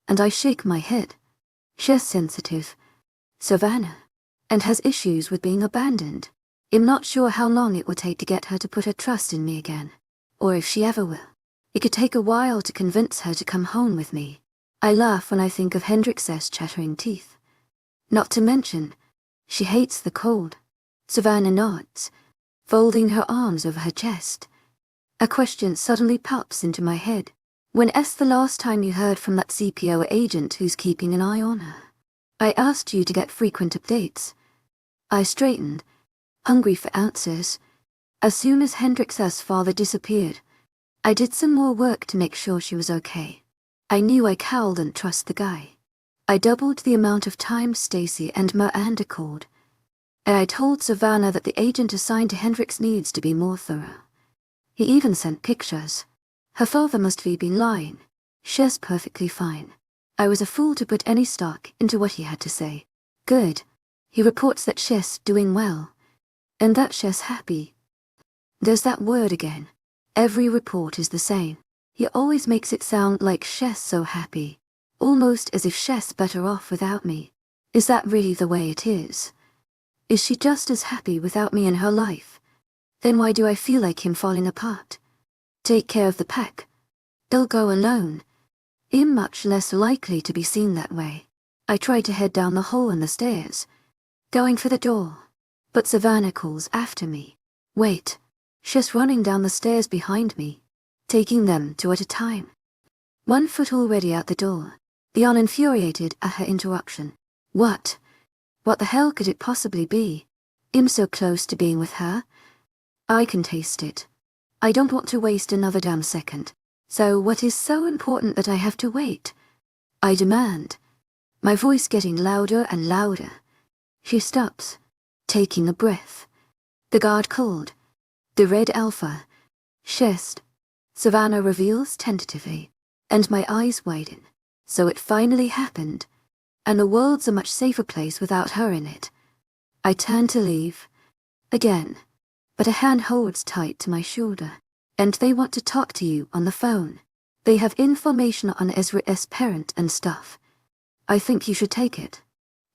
and I shake my head. She's sensitive, Savannah, and has issues with being abandoned. I'm not sure how long it will take to get her to put her trust in me again, or if she ever will. It could take a while to convince her to come home with me. I laugh when I think of Hendrix's chattering teeth. Not to mention, she hates the cold. Savannah nods, folding her arms over her chest. A question suddenly pops into my head. When's the last time you heard from that CPO agent who's keeping an eye on her? I asked you to get frequent updates. I straightened, hungry for answers. As soon as Hendrix's father disappeared, I did some more work to make sure she was okay. I knew I couldn't trust the guy. I doubled the amount of time Stacy and Miranda called. And I told Savannah that the agent assigned to Hendrix needs to be more thorough. He even sent pictures. Her father must have been lying. She's perfectly fine. I was a fool to put any stock into what he had to say. Good. He reports that she's doing well. And that she's happy. There's that word again. Every report is the same. He always makes it sound like she's so happy. Almost as if she's better off without me. Is that really the way it is? Is she just as happy without me in her life? Then why do I feel like him falling apart? Take care of the pack. They'll go alone. I'm much less likely to be seen that way. I try to head down the hall and the stairs, going for the door. But Savannah calls after me. Wait. She's running down the stairs behind me, taking them two at a time. 1 foot already out the door, beyond infuriated at her interruption. What? What the hell could it possibly be? I'm so close to being with her. I can taste it. I don't want to waste another damn second. So what is so important that I have to wait? I demand, my voice getting louder and louder. She stops, taking a breath. The guard called. The red alpha. Chest. Savannah reveals tentatively, and my eyes widen. So it finally happened. And the world's a much safer place without her in it. I turn to leave. Again. But a hand holds tight to my shoulder. And they want to talk to you on the phone. They have information on Ezra's parent and stuff. I think you should take it.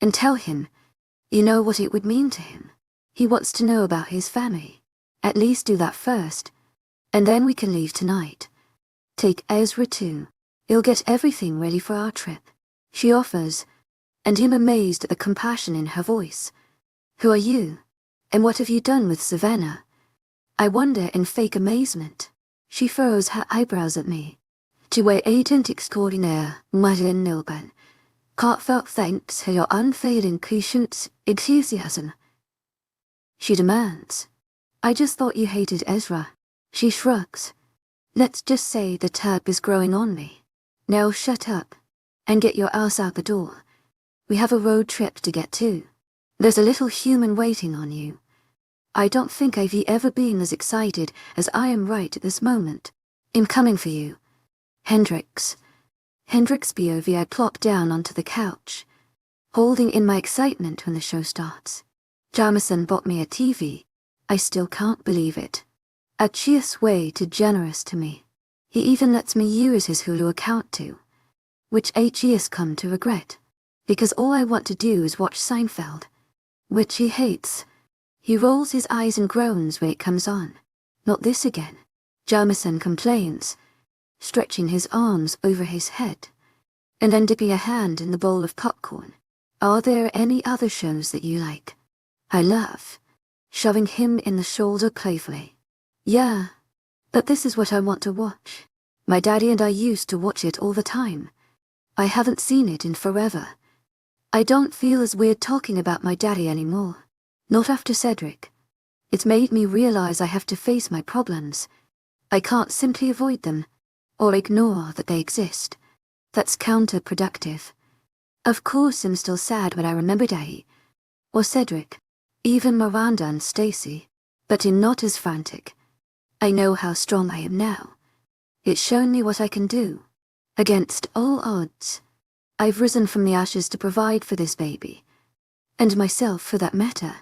And tell him. You know what it would mean to him. He wants to know about his family. At least do that first. And then we can leave tonight. Take Ezra too. He'll get everything ready for our trip. She offers. And him amazed at the compassion in her voice. Who are you? And what have you done with Savannah? I wonder in fake amazement. She furrows her eyebrows at me. 𝐊𝐢𝐧𝐼𝐻𝐿𝐬 𝐂𝐵𝐻𝐿𝐬 𝐊𝐢𝐧𝐼𝐻𝐿𝐬 𝐂𝐵𝐻𝐿𝐬. She demands. I just thought you hated Ezra. She shrugs. Let's just say the tub is growing on me. Now shut up and get your ass out the door. We have a road trip to get to. There's a little human waiting on you. I don't think I've ever been as excited as I am right at this moment. I'm coming for you. Hendrix. Hendrix POV. I plop down onto the couch, holding in my excitement when the show starts. Jamison bought me a TV. I still can't believe it. 𝐊𝐢𝐳 way too generous to me. He even lets me use his Hulu account too, which 𝐊𝐢𝐳 come to regret, because all I want to do is watch Seinfeld, which he hates. He rolls his eyes and groans when it comes on. Not this again. Jamison complains, stretching his arms over his head, and then dipping a hand in the bowl of popcorn. Are there any other shows that you like? I laugh, shoving him in the shoulder playfully. Yeah, but this is what I want to watch. My daddy and I used to watch it all the time. I haven't seen it in forever. I don't feel as weird talking about my daddy anymore. Not after Cedric. It's made me realize I have to face my problems. I can't simply avoid them, or ignore that they exist. That's counterproductive. Of course I'm still sad when I remember Daddy, or Cedric, even Miranda and Stacy, but I'm not as frantic. I know how strong I am now. It's shown me what I can do. Against all odds, I've risen from the ashes to provide for this baby, and myself for that matter.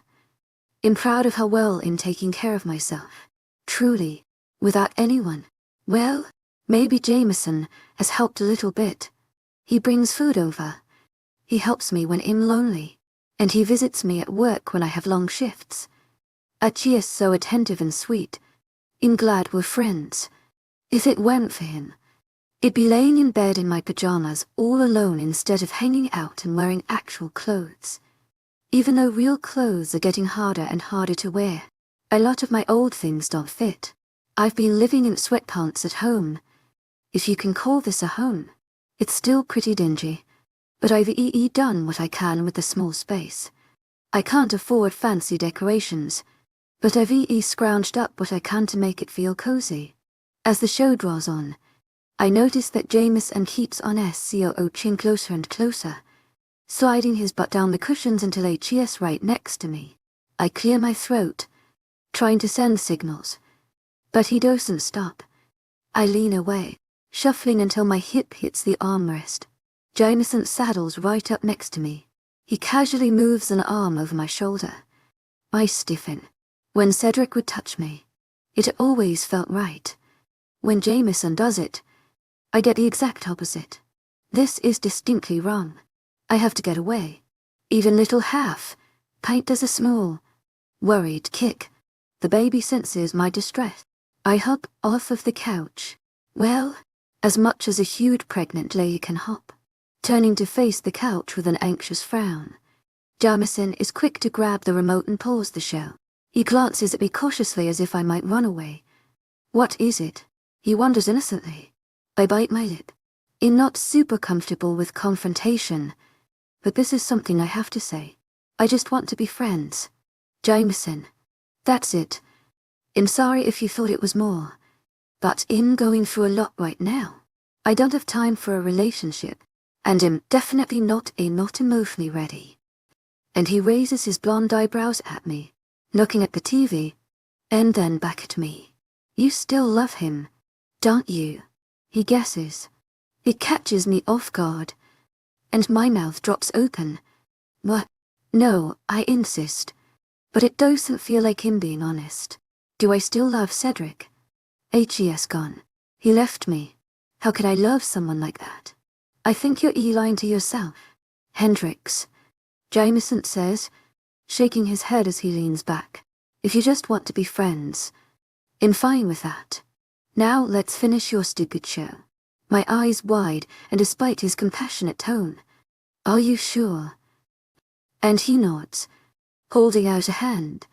I'm proud of how well I'm taking care of myself. Truly, without anyone. Well, maybe Jameson has helped a little bit. He brings food over. He helps me when I'm lonely, and he visits me at work when I have long shifts. 𝐊𝐢𝐳 is so attentive and sweet. I'm glad we're friends. If it weren't for him, I'd be laying in bed in my pajamas all alone instead of hanging out and wearing actual clothes. Even though real clothes are getting harder and harder to wear, a lot of my old things don't fit. I've been living in sweatpants at home. If you can call this a home. It's still pretty dingy, but I've done what I can with the small space. I can't afford fancy decorations, but I've scrounged up what I can to make it feel cozy. As the show draws on, I notice that Jameson keeps on 𝐊𝐢𝐳 closer and closer, sliding his butt down the cushions until 𝐊𝐢𝐳 right next to me. I clear my throat, trying to send signals, but he doesn't stop. I lean away, shuffling until my hip hits the armrest. Jameson saddles right up next to me. He casually moves an arm over my shoulder. I stiffen. When Cedric would touch me, it always felt right. When Jameson does it, I get the exact opposite. This is distinctly wrong. I have to get away. Even little pint does a small, worried kick. The baby senses my distress. I hop off of the couch. Well, as much as a huge pregnant lady can hop. Turning to face the couch with an anxious frown. Jamison is quick to grab the remote and pause the show. He glances at me cautiously as if I might run away. What is it? He wonders innocently. I bite my lip. I'm not super comfortable with confrontation, but this is something I have to say. I just want to be friends. Jameson. That's it. I'm sorry if you thought it was more, but I'm going through a lot right now. I don't have time for a relationship, and I'm definitely not emotionally ready. And he raises his blonde eyebrows at me, looking at the TV, and then back at me. You still love him, don't you? He guesses. It catches me off guard, and my mouth drops open. What? No, I insist. But it doesn't feel like him being honest. Do I still love Cedric? 𝐊𝐢𝐳 gone. He left me. How could I love someone like that? I think you're lying to yourself. Hendrix. Jameson says, shaking his head as he leans back. If you just want to be friends, I'm fine with that. Now let's finish your stupid show. My eyes wide, and despite his compassionate tone. Are you sure? And he nods, holding out a hand.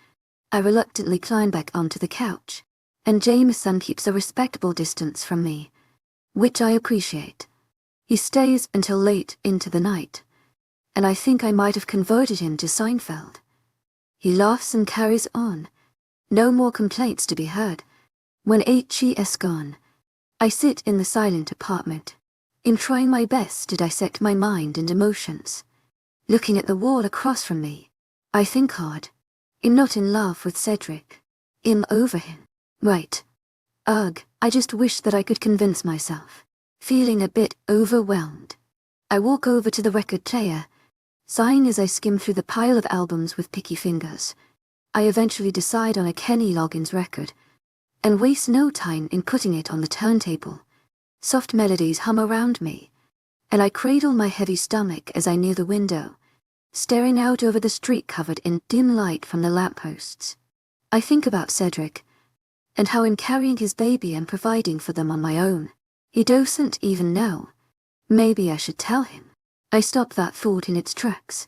I reluctantly climb back onto the couch, and Jameson keeps a respectable distance from me. which I appreciate. He stays until late into the night, and I think I might have converted him to Seinfeld. He laughs and carries on. No more complaints to be heard. When 𝐊𝐲 is gone, I sit in the silent apartment, in trying my best to dissect my mind and emotions. Looking at the wall across from me, I think hard. I'm not in love with Cedric. I'm over him. Right. Ugh, I just wish that I could convince myself. Feeling a bit overwhelmed, I walk over to the record player, sighing as I skim through the pile of albums with picky fingers. I eventually decide on a Kenny Loggins record, and waste no time in putting it on the turntable. Soft melodies hum around me, and I cradle my heavy stomach as I near the window, staring out over the street covered in dim light from the lampposts. I think about Cedric, and how I'm carrying his baby and providing for them on my own. He doesn't even know. Maybe I should tell him. I stop that thought in its tracks.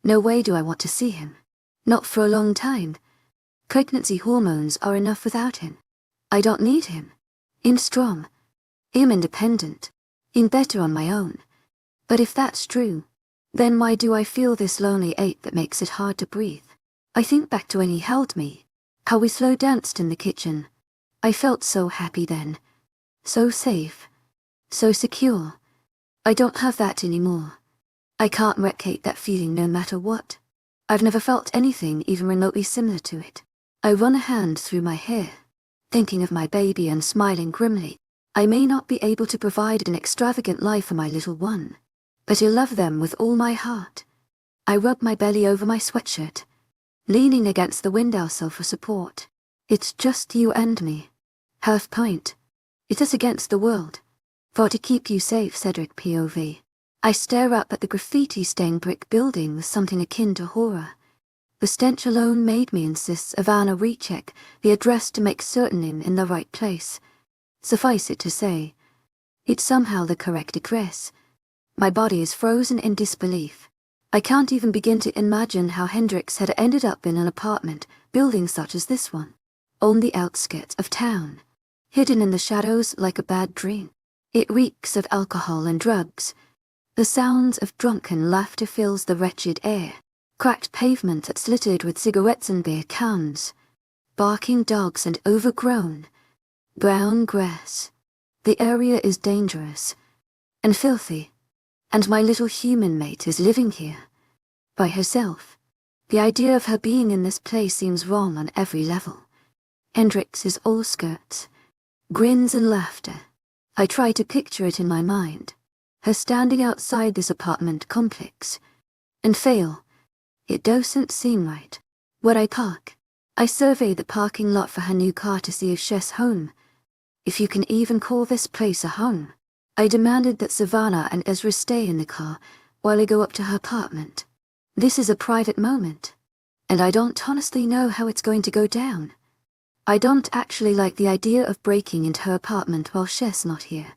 No way do I want to see him. Not for a long time. Pregnancy hormones are enough without him. I don't need him. I'm strong. I'm independent. I'm better on my own. But if that's true, then why do I feel this lonely ache that makes it hard to breathe? I think back to when he held me, how we slow danced in the kitchen. I felt so happy then. So safe. So secure. I don't have that anymore. I can't replicate that feeling no matter what. I've never felt anything even remotely similar to it. I run a hand through my hair, thinking of my baby and smiling grimly. I may not be able to provide an extravagant life for my little one, but I love them with all my heart. I rub my belly over my sweatshirt, leaning against the windowsill for support. It's just you and me. Half pint. It is against the world. For to keep you safe, Cedric POV. I stare up at the graffiti-stained brick building with something akin to horror. The stench alone made me insist Ivana recheck the address to make certain I'm in the right place. Suffice it to say, it's somehow the correct address. My body is frozen in disbelief. I can't even begin to imagine how Hendrix had ended up in an apartment building such as this one, on the outskirts of town, hidden in the shadows like a bad dream. It reeks of alcohol and drugs. The sounds of drunken laughter fills the wretched air. Cracked pavement that's littered with cigarettes and beer cans. Barking dogs and overgrown, brown grass. The area is dangerous and filthy, and my little human mate is living here, by herself. The idea of her being in this place seems wrong on every level. Hendrix is all skirts, grins and laughter. I try to picture it in my mind, her standing outside this apartment complex, and fail. It doesn't seem right. Where I park, I survey the parking lot for her new car to see if she's home. If you can even call this place a home. I demanded that Savannah and Ezra stay in the car while I go up to her apartment. This is a private moment, and I don't honestly know how it's going to go down. I don't actually like the idea of breaking into her apartment while she's not here.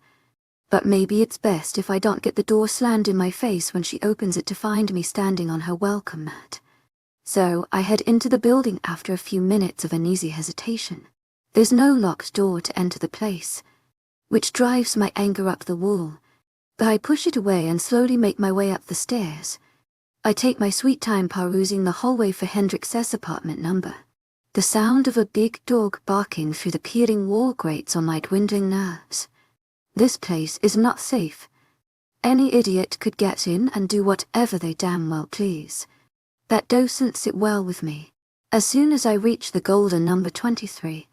But maybe it's best if I don't get the door slammed in my face when she opens it to find me standing on her welcome mat. So I head into the building after a few minutes of uneasy hesitation. There's no locked door to enter the place, which drives my anger up the wall, but I push it away and slowly make my way up the stairs. I take my sweet time perusing the hallway for Hendrix's apartment number. The sound of a big dog barking through the peeling wall grates on my dwindling nerves. This place is not safe. Any idiot could get in and do whatever they damn well please. That doesn't sit well with me. As soon as I reach the golden number 23,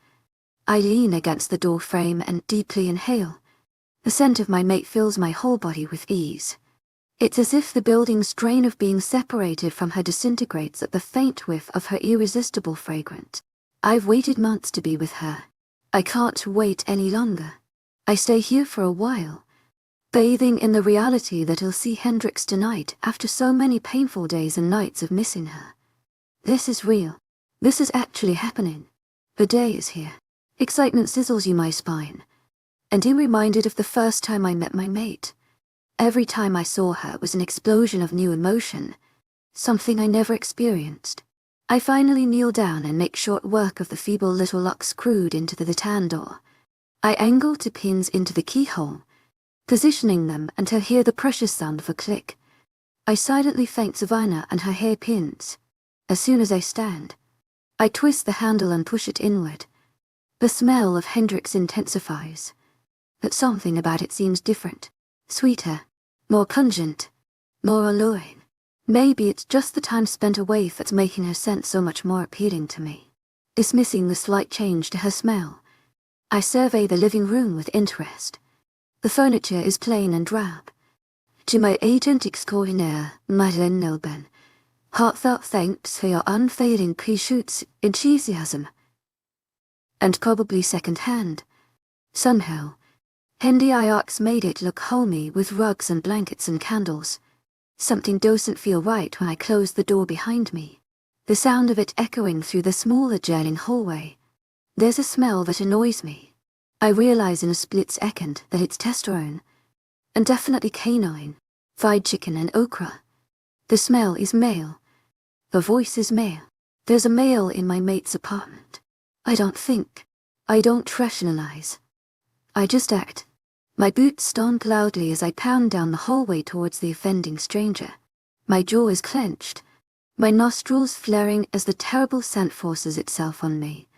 I lean against the door frame and deeply inhale. The scent of my mate fills my whole body with ease. It's as if the building's strain of being separated from her disintegrates at the faint whiff of her irresistible fragrance. I've waited months to be with her. I can't wait any longer. I stay here for a while, bathing in the reality that I'll see Hendrix tonight after so many painful days and nights of missing her. This is real. This is actually happening. The day is here. Excitement sizzles you my spine, and I'm reminded of the first time I met my mate. Every time I saw her was an explosion of new emotion, something I never experienced. I finally kneel down and make short work of the feeble little lock screwed into the tan door. I angle two pins into the keyhole, positioning them until I hear the precious sound of a click. I silently thank Savannah and her hairpins. As soon as I stand, I twist the handle and push it inward. The smell of Hendrix intensifies, but something about it seems different, sweeter, more pungent, more alluring. Maybe it's just the time spent away that's making her scent so much more appealing to me. Dismissing the slight change to her smell, I survey the living room with interest. The furniture is plain and drab. To my agent extraordinaire, Madeleine Nelben, heartfelt thanks for your unfailing pre-shoots enthusiasm. And probably second-hand. Somehow, 𝐊𝐢𝐳𝐷𝐼𝐸 made it look homey with rugs and blankets and candles. Something doesn't feel right when I close the door behind me, the sound of it echoing through the smaller adjoining hallway. There's a smell that annoys me. I realize in a split second that it's testosterone, and definitely canine, fried chicken and okra. The smell is male. The voice is male. There's a male in my mate's apartment. I don't think. I don't rationalize. I just act. My boots stomp loudly as I pound down the hallway towards the offending stranger. My jaw is clenched, my nostrils flaring as the terrible scent forces itself on me.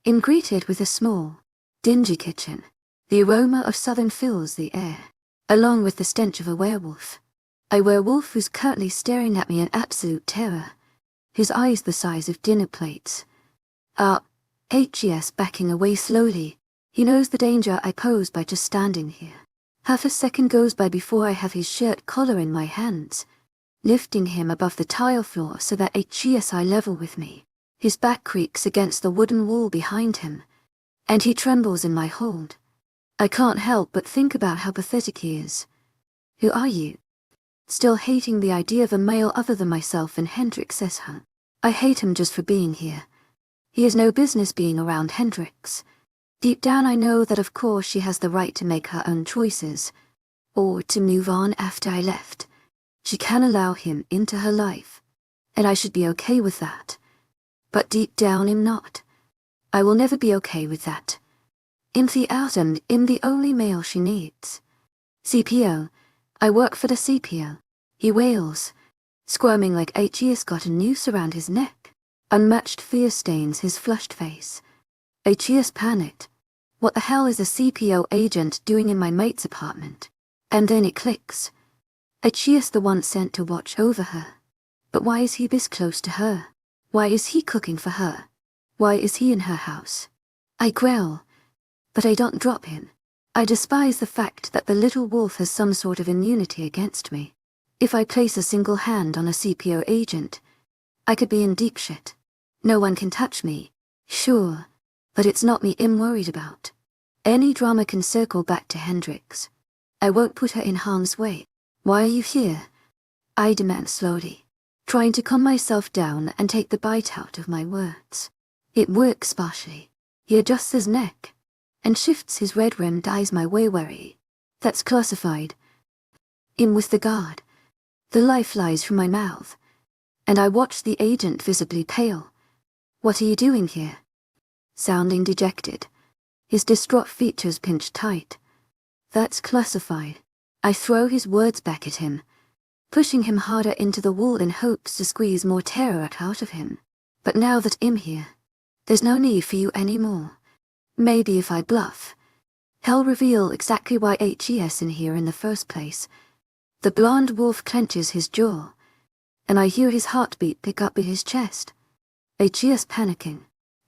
I'm greeted with a small, dingy kitchen. The aroma of southern fills the air, along with the stench of a werewolf. A werewolf who's currently staring at me in absolute terror, his eyes the size of dinner plates. 𝐻ES backing away slowly. He knows the danger I pose by just standing here. Half a second goes by before I have his shirt collar in my hands, lifting him above the tile floor so that 𝐻ES eye level with me. His back creaks against the wooden wall behind him, and he trembles in my hold. I can't help but think about how pathetic he is. Who are you? Still hating the idea of a male other than myself and Hendrix says her. I hate him just for being here. He has no business being around Hendrix. Deep down I know that of course she has the right to make her own choices, or to move on after I left. She can allow him into her life, and I should be okay with that. But deep down I'm not. I will never be okay with that. 𝐿𝐷𝐼𝐻𝐸, I'm the only male she needs. CPO, I work for the CPO. He wails, squirming like 𝐻ES got a noose around his neck. Unmatched fear stains his flushed face. 𝐻ES panicked. What the hell is a CPO agent doing in my mate's apartment? And then it clicks. 𝐻ES the one sent to watch over her. But why is he this close to her? Why is he cooking for her? Why is he in her house? I growl, but I don't drop him. I despise the fact that the little wolf has some sort of immunity against me. If I place a single hand on a CPO agent, I could be in deep shit. No one can touch me, sure, but it's not me I'm worried about. Any drama can circle back to Hendrix. I won't put her in harm's way. Why are you here? I demand slowly, trying to calm myself down and take the bite out of my words. It works partially. He adjusts his neck and shifts his red-rimmed eyes my way wary. That's classified. I'm with the guard. The life flies from my mouth, and I watch the agent visibly pale. What are you doing here? Sounding dejected, his distraught features pinched tight. That's classified. I throw his words back at him, pushing him harder into the wall in hopes to squeeze more terror out of him. But now that I'm here, there's no need for you anymore. Maybe if I bluff, he'll reveal exactly why 𝐻ES in here in the first place. The blonde wolf clenches his jaw, and I hear his heartbeat pick up in his chest. 𝐻ES panicking.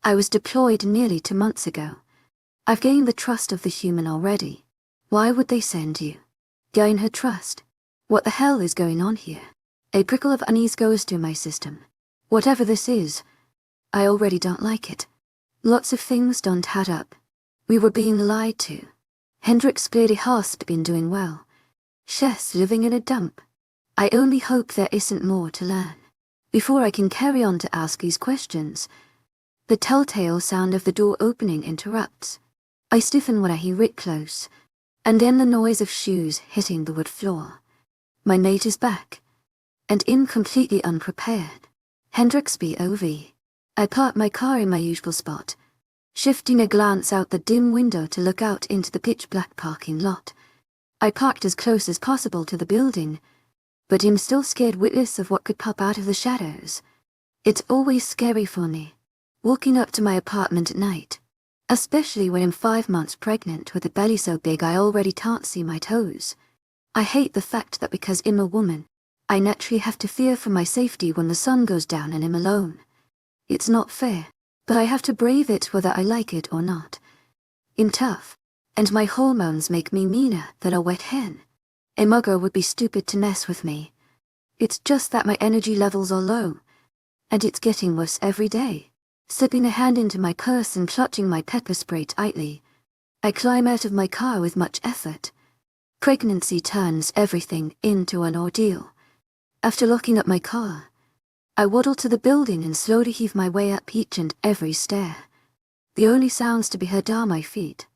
I was deployed nearly 2 months ago. I've gained the trust of the human already. Why would they send you? Gain her trust? What the hell is going on here? A prickle of unease goes through my system. Whatever this is, I already don't like it. Lots of things don't add up. We were being lied to. Hendrix clearly has been doing well. Chess living in a dump. I only hope there isn't more to learn. Before I can carry on to ask these questions, the telltale sound of the door opening interrupts. I stiffen when I hear it close, and then the noise of shoes hitting the wood floor. My mate is back, and in completely unprepared. Hendrix BOV. I park my car in my usual spot, shifting a glance out the dim window to look out into the pitch-black parking lot. I parked as close as possible to the building, but I'm still scared witless of what could pop out of the shadows. It's always scary for me, walking up to my apartment at night, especially when I'm 5 months pregnant with a belly so big I already can't see my toes. I hate the fact that because I'm a woman, I naturally have to fear for my safety when the sun goes down and I'm alone. It's not fair, but I have to brave it whether I like it or not. I'm tough, and my hormones make me meaner than a wet hen. A mugger would be stupid to mess with me. It's just that my energy levels are low, and it's getting worse every day. Slipping a hand into my purse and clutching my pepper spray tightly, I climb out of my car with much effort. Pregnancy turns everything into an ordeal. After locking up my car, I waddle to the building and slowly heave my way up each and every stair. The only sounds to be heard are my feet,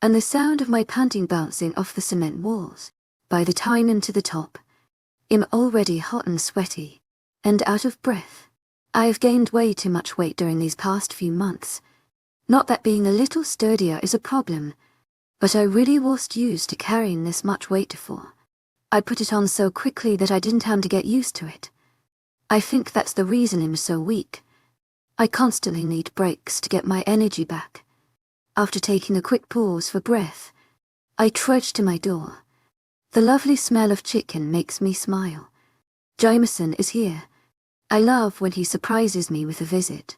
and the sound of my panting bouncing off the cement walls. By the time I'm to the top, I'm already hot and sweaty, and out of breath. I have gained way too much weight during these past few months. Not that being a little sturdier is a problem, but I really was used to carrying this much weight before. I put it on so quickly that I didn't have to get used to it. I think that's the reason I'm so weak. I constantly need breaks to get my energy back. After taking a quick pause for breath, I trudge to my door. The lovely smell of chicken makes me smile. Jameson is here. I love when he surprises me with a visit.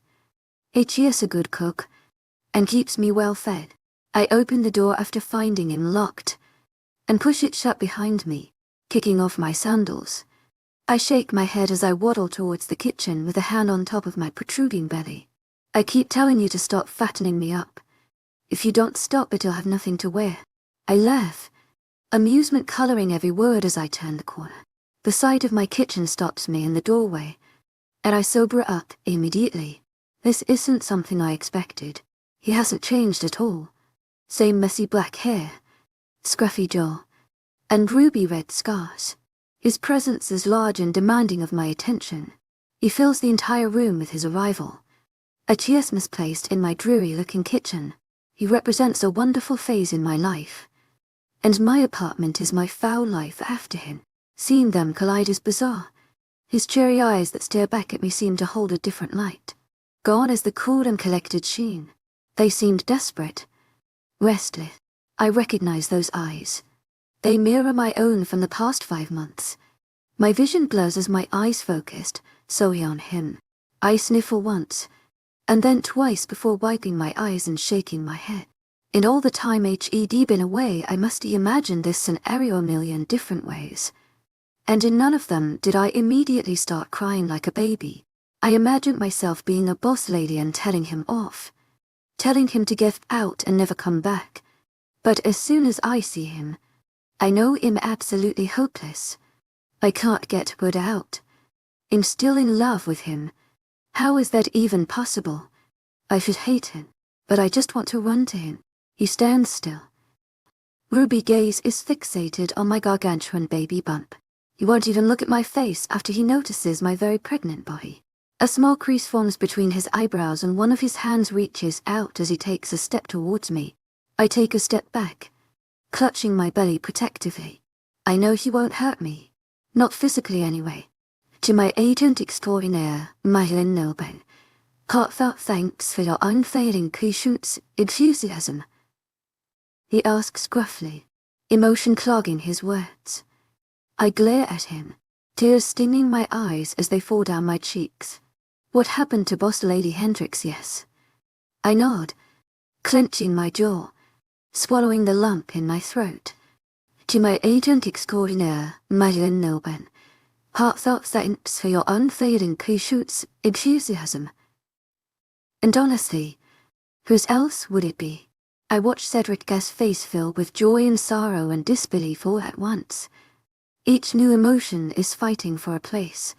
𝐊𝐢𝐳 a good cook, and keeps me well fed. I open the door after finding him locked, and push it shut behind me, kicking off my sandals. I shake my head as I waddle towards the kitchen with a hand on top of my protruding belly. I keep telling you to stop fattening me up. If you don't stop it'll have nothing to wear. I laugh, amusement coloring every word as I turn the corner. The sight of my kitchen stops me in the doorway, and I sober up immediately. This isn't something I expected. He hasn't changed at all. Same messy black hair, scruffy jaw, and ruby red scars. His presence is large and demanding of my attention. He fills the entire room with his arrival. 𝐊𝐲 misplaced in my dreary-looking kitchen. He represents a wonderful phase in my life. And my apartment is my foul life after him. Seeing them collide is bizarre. His cherry eyes that stare back at me seem to hold a different light. Gone is the cool and collected sheen. They seemed desperate, restless. I recognize those eyes. They mirror my own from the past 5 months. My vision blurs as my eyes focused, solely on him. I sniffle once, and then twice before wiping my eyes and shaking my head. In all the time 𝐻ED been away, I must imagine this scenario a million different ways. And in none of them did I immediately start crying like a baby. I imagined myself being a boss lady and telling him off. Telling him to get out and never come back. But as soon as I see him, I know I'm absolutely hopeless. I can't get word out. I'm still in love with him. How is that even possible? I should hate him, but I just want to run to him. He stands still. Ruby gaze is fixated on my gargantuan baby bump. He won't even look at my face after he notices my very pregnant body. A small crease forms between his eyebrows and one of his hands reaches out as he takes a step towards me. I take a step back, clutching my belly protectively. I know he won't hurt me. Not physically anyway. To my agent extraordinaire, 𝐊𝐢𝐳, heartfelt thanks for your unfailing 𝐊𝐢𝐳 enthusiasm. He asks gruffly, emotion clogging his words. I glare at him, tears stinging my eyes as they fall down my cheeks. What happened to Boss Lady Hendrix? Yes. I nod, clenching my jaw, swallowing the lump in my throat. To my agent extraordinaire, 𝐊𝐢𝐳, heartfelt thanks for your unfailing 𝐊𝐢𝐳 enthusiasm. And honestly, whose else would it be? I watch Cedric Gas face fill with joy and sorrow and disbelief all at once. Each new emotion is fighting for a place.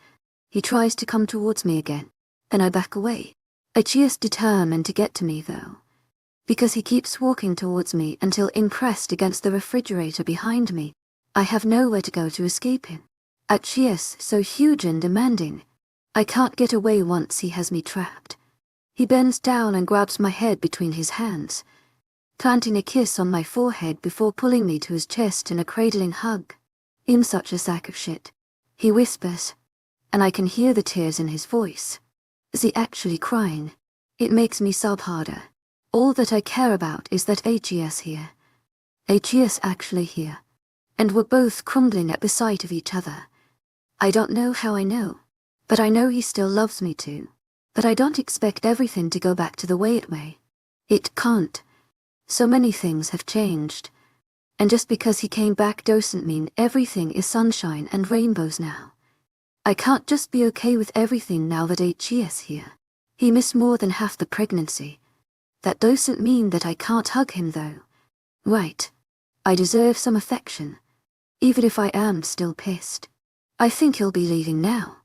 He tries to come towards me again, and I back away. 𝐻ED determined to get to me though, because he keeps walking towards me until impressed against the refrigerator behind me. I have nowhere to go to escape him. 𝐻ED so huge and demanding. I can't get away once he has me trapped. He bends down and grabs my head between his hands, planting a kiss on my forehead before pulling me to his chest in a cradling hug. "I'm such a sack of shit," he whispers, and I can hear the tears in his voice. Is he actually crying? It makes me sob harder. All that I care about is that 𝐊𝐲𝐬 here. 𝐊𝐲𝐬 actually here. And we're both crumbling at the sight of each other. I don't know how I know, but I know he still loves me too. But I don't expect everything to go back to the way it may. It can't. So many things have changed. And just because he came back doesn't mean everything is sunshine and rainbows now. I can't just be okay with everything now that 𝐊𝐲𝐬's here. He missed more than half the pregnancy. That doesn't mean that I can't hug him though. Right. I deserve some affection. Even if I am still pissed. I think he'll be leaving now.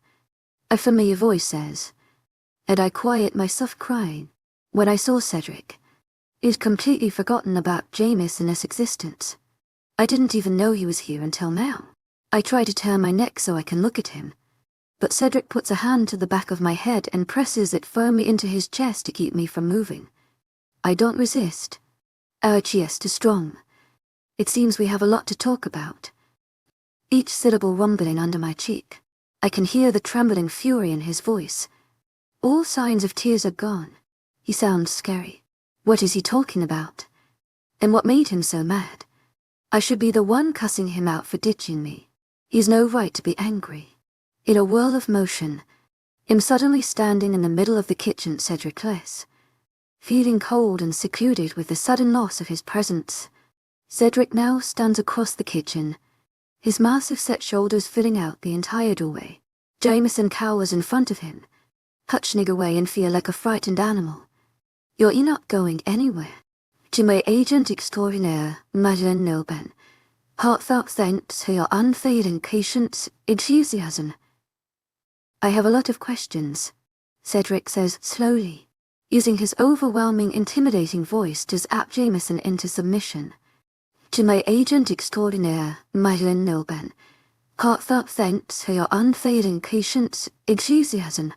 A familiar voice says. And I quiet myself crying. When I saw Cedric, I'd completely forgotten about Jameson's existence. I didn't even know he was here until now. I try to turn my neck so I can look at him. But Cedric puts a hand to the back of my head and presses it firmly into his chest to keep me from moving. I don't resist. Our chest is strong. It seems we have a lot to talk about. Each syllable rumbling under my cheek. I can hear the trembling fury in his voice. All signs of tears are gone. He sounds scary. What is he talking about? And what made him so mad? I should be the one cussing him out for ditching me. He's no right to be angry. In a whirl of motion, I'm suddenly standing in the middle of the kitchen 𝐶edric, feeling cold and secluded with the sudden loss of his presence. Cedric now stands across the kitchen, his massive set shoulders filling out the entire doorway. Jameson cowers in front of him, hutching away and feel like a frightened animal. "You're not going anywhere. 𝐊𝐲𝐳 𝐷𝐸, heartfelt thanks for your unfailing patience, enthusiasm." I have a lot of questions, Cedric says slowly, using his overwhelming, intimidating voice to zap Jameson into submission. 𝐊𝐲𝐳, heartfelt thanks for your unfailing patience, enthusiasm.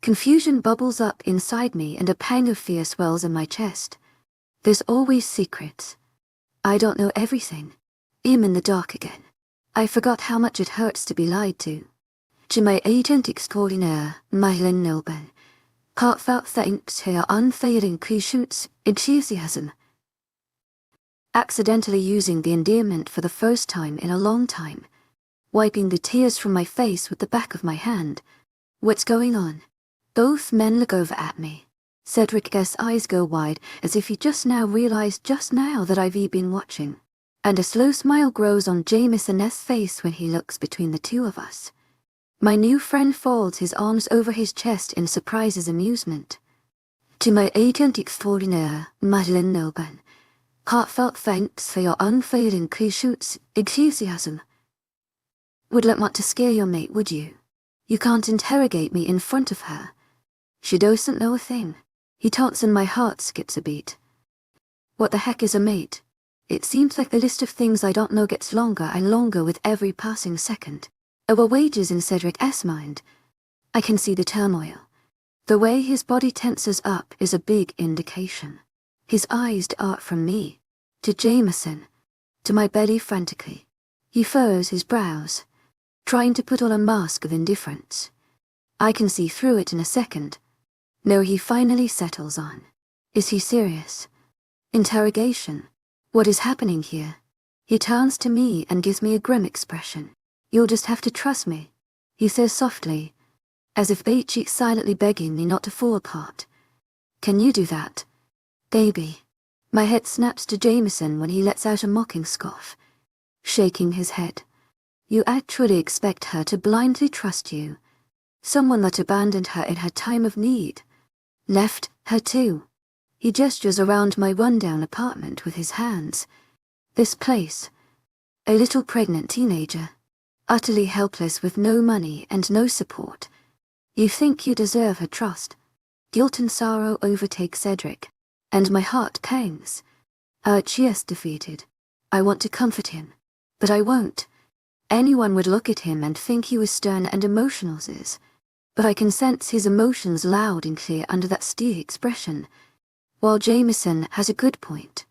Confusion bubbles up inside me and a pang of fear swells in my chest. There's always secrets. I don't know everything. I'm in the dark again. I forgot how much it hurts to be lied to. 𝐊𝐲𝐳, heartfelt thanks for your unfailing patience, enthusiasm. Accidentally using the endearment for the first time in a long time, wiping the tears from my face with the back of my hand. What's going on? Both men look over at me. Cedric's eyes go wide as if he just now realized that I've been watching. And a slow smile grows on Jameson's face when he looks between the two of us. My new friend folds his arms over his chest in surprise's amusement. 𝐊𝐲𝐳, heartfelt thanks for your unfailing patience, enthusiasm. Wouldn't want to scare your mate, would you? You can't interrogate me in front of her. She doesn't know a thing. He taunts and my heart skips a beat. What the heck is a mate? It seems like the list of things I don't know gets longer and longer with every passing second. Our wages in Cedric's mind. I can see the turmoil. The way his body tenses up is a big indication. His eyes dart from me, to Jameson, to my belly frantically. He furrows his brows, trying to put on a mask of indifference. I can see through it in a second. No, he finally settles on. Is he serious? Interrogation. What is happening here? He turns to me and gives me a grim expression. "You'll just have to trust me," he says softly, as if 𝐊𝐲𝐳 silently begging me not to fall apart. "Can you do that, baby?" My head snaps to Jameson when he lets out a mocking scoff, shaking his head. "You actually expect her to blindly trust you? Someone that abandoned her in her time of need? Left her too?" He gestures around my rundown apartment with his hands. This place. A little pregnant teenager, utterly helpless with no money and no support. You think you deserve her trust. Guilt and sorrow overtake Cedric, and my heart pangs. Our 𝐊𝐲𝐻 defeated. I want to comfort him, but I won't. Anyone would look at him and think he was stern and emotional. but I can sense his emotions loud and clear under that steely expression. While Jameson has a good point.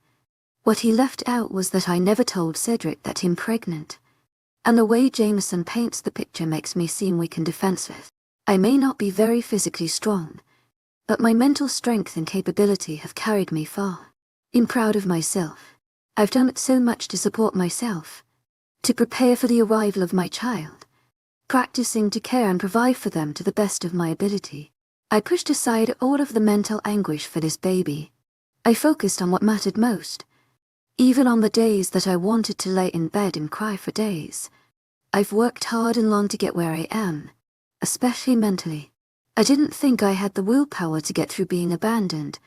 What he left out was that I never told Cedric that I'm pregnant. And the way Jameson paints the picture makes me seem weak and defenseless. I may not be very physically strong, but my mental strength and capability have carried me far. I'm proud of myself. I've done so much to support myself, to prepare for the arrival of my child, practicing to care and provide for them to the best of my ability. I pushed aside all of the mental anguish for this baby. I focused on what mattered most. Even on the days that I wanted to lay in bed and cry for days. I've worked hard and long to get where I am, especially mentally. I didn't think I had the willpower to get through being abandoned,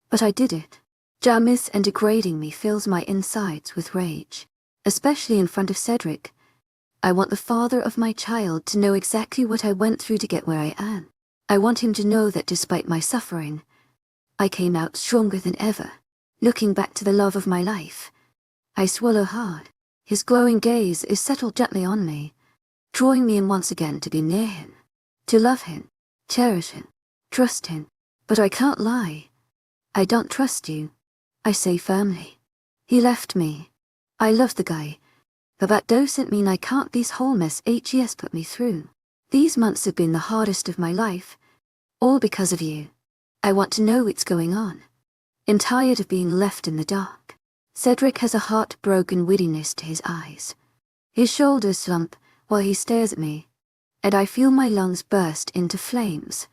but I did it. Jamis and degrading me fills my insides with rage, especially in front of Cedric. I want the father of my child to know exactly what I went through to get where I am. I want him to know that despite my suffering, I came out stronger than ever. Looking back to the love of my life, I swallow hard. His glowing gaze is settled gently on me, drawing me in once again to be near him, to love him, cherish him, trust him. But I can't lie. I don't trust you, I say firmly. He left me. I love the guy, but that doesn't mean I can't this whole mess 𝐻ES put me through. These months have been the hardest of my life, all because of you. I want to know what's going on. I'm tired of being left in the dark. Cedric has a heartbroken wittiness to his eyes. His shoulders slump while he stares at me, and I feel my lungs burst into flames.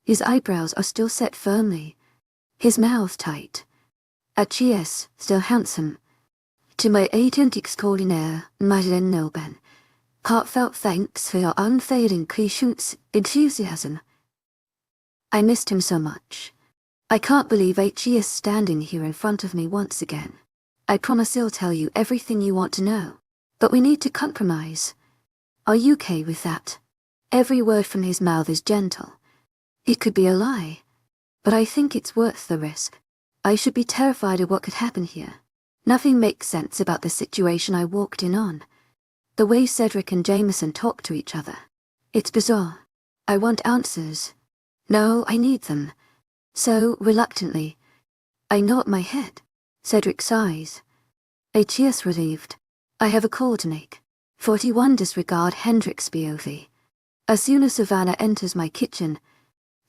His eyebrows are still set firmly, his mouth tight. 𝐊𝐻ES, still handsome. To my 𝐊𝐻ES 𝐊𝐢𝐳 heartfelt thanks for your unfailing 𝐀𝐥𝐻𝐳 enthusiasm. I missed him so much. I can't believe 𝐻ES standing here in front of me once again. I promise I'll tell you everything you want to know. But we need to compromise. Are you okay with that? Every word from his mouth is gentle. It could be a lie, but I think it's worth the risk. I should be terrified of what could happen here. Nothing makes sense about the situation I walked in on. The way Cedric and Jameson talk to each other. It's bizarre. I want answers. No, I need them. So, reluctantly, I nod my head. Cedric sighs. 𝐻ES relieved. I have a call to make. 41 disregard Hendrix POV. As soon as Savannah enters my kitchen,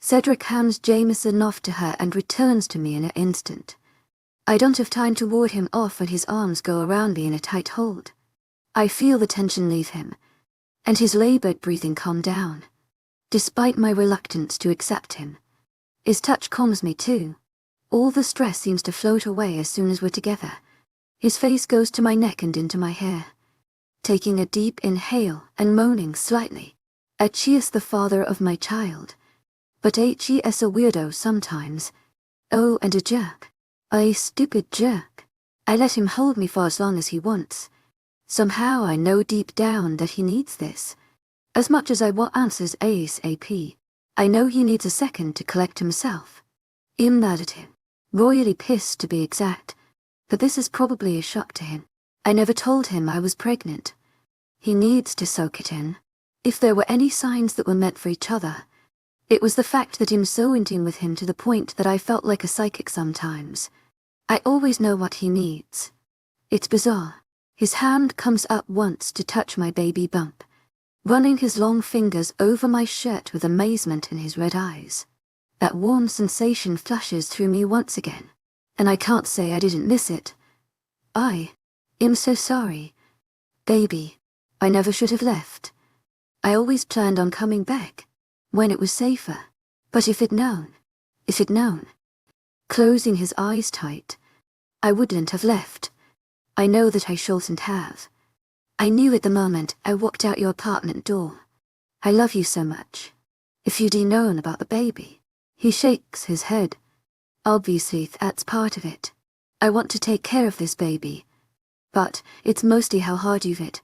Cedric hands Jameson off to her and returns to me in an instant. I don't have time to ward him off when his arms go around me in a tight hold. I feel the tension leave him, and his labored breathing calm down. Despite my reluctance to accept him, his touch calms me too. All the stress seems to float away as soon as we're together. His face goes to my neck and into my hair. Taking a deep inhale and moaning slightly. 𝐻ES the father of my child. But 𝐻ES a weirdo sometimes. Oh, and a jerk. A stupid jerk. I let him hold me for as long as he wants. Somehow I know deep down that he needs this. As much as I want answers ASAP. I know he needs a second to collect himself. I'm mad at him. Royally pissed to be exact. But this is probably a shock to him. I never told him I was pregnant. He needs to soak it in. If there were any signs that were meant for each other, it was the fact that I'm so intimate with him to the point that I felt like a psychic sometimes. I always know what he needs. It's bizarre. His hand comes up once to touch my baby bump, running his long fingers over my shirt with amazement in his red eyes. That warm sensation flashes through me once again, and I can't say I didn't miss it. I'm so sorry. Baby, I never should have left. I always planned on coming back, when it was safer. But if it'd known. Closing his eyes tight, I wouldn't have left. I know that I shouldn't have. I knew at the moment I walked out your apartment door. I love you so much. If you'd known about the baby. He shakes his head. Obviously that's part of it. I want to take care of this baby. But it's mostly how hard you've it.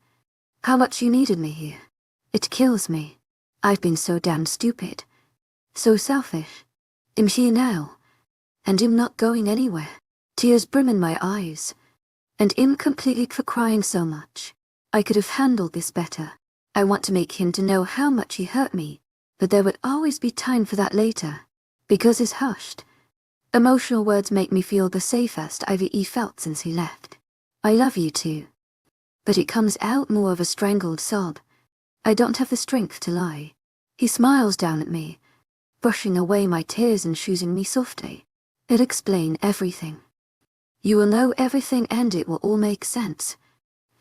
How much you needed me here. It kills me. I've been so damn stupid. So selfish. I'm here now. And I'm not going anywhere. Tears brim in my eyes. And I'm completely for crying so much. I could have handled this better. I want to make him to know how much he hurt me. but there would always be time for that later, because he's hushed. Emotional words make me feel the safest I've felt since he left. I love you too. But it comes out more of a strangled sob. I don't have the strength to lie. He smiles down at me, brushing away my tears and choosing me softly. It'll explain everything. You will know everything and it will all make sense.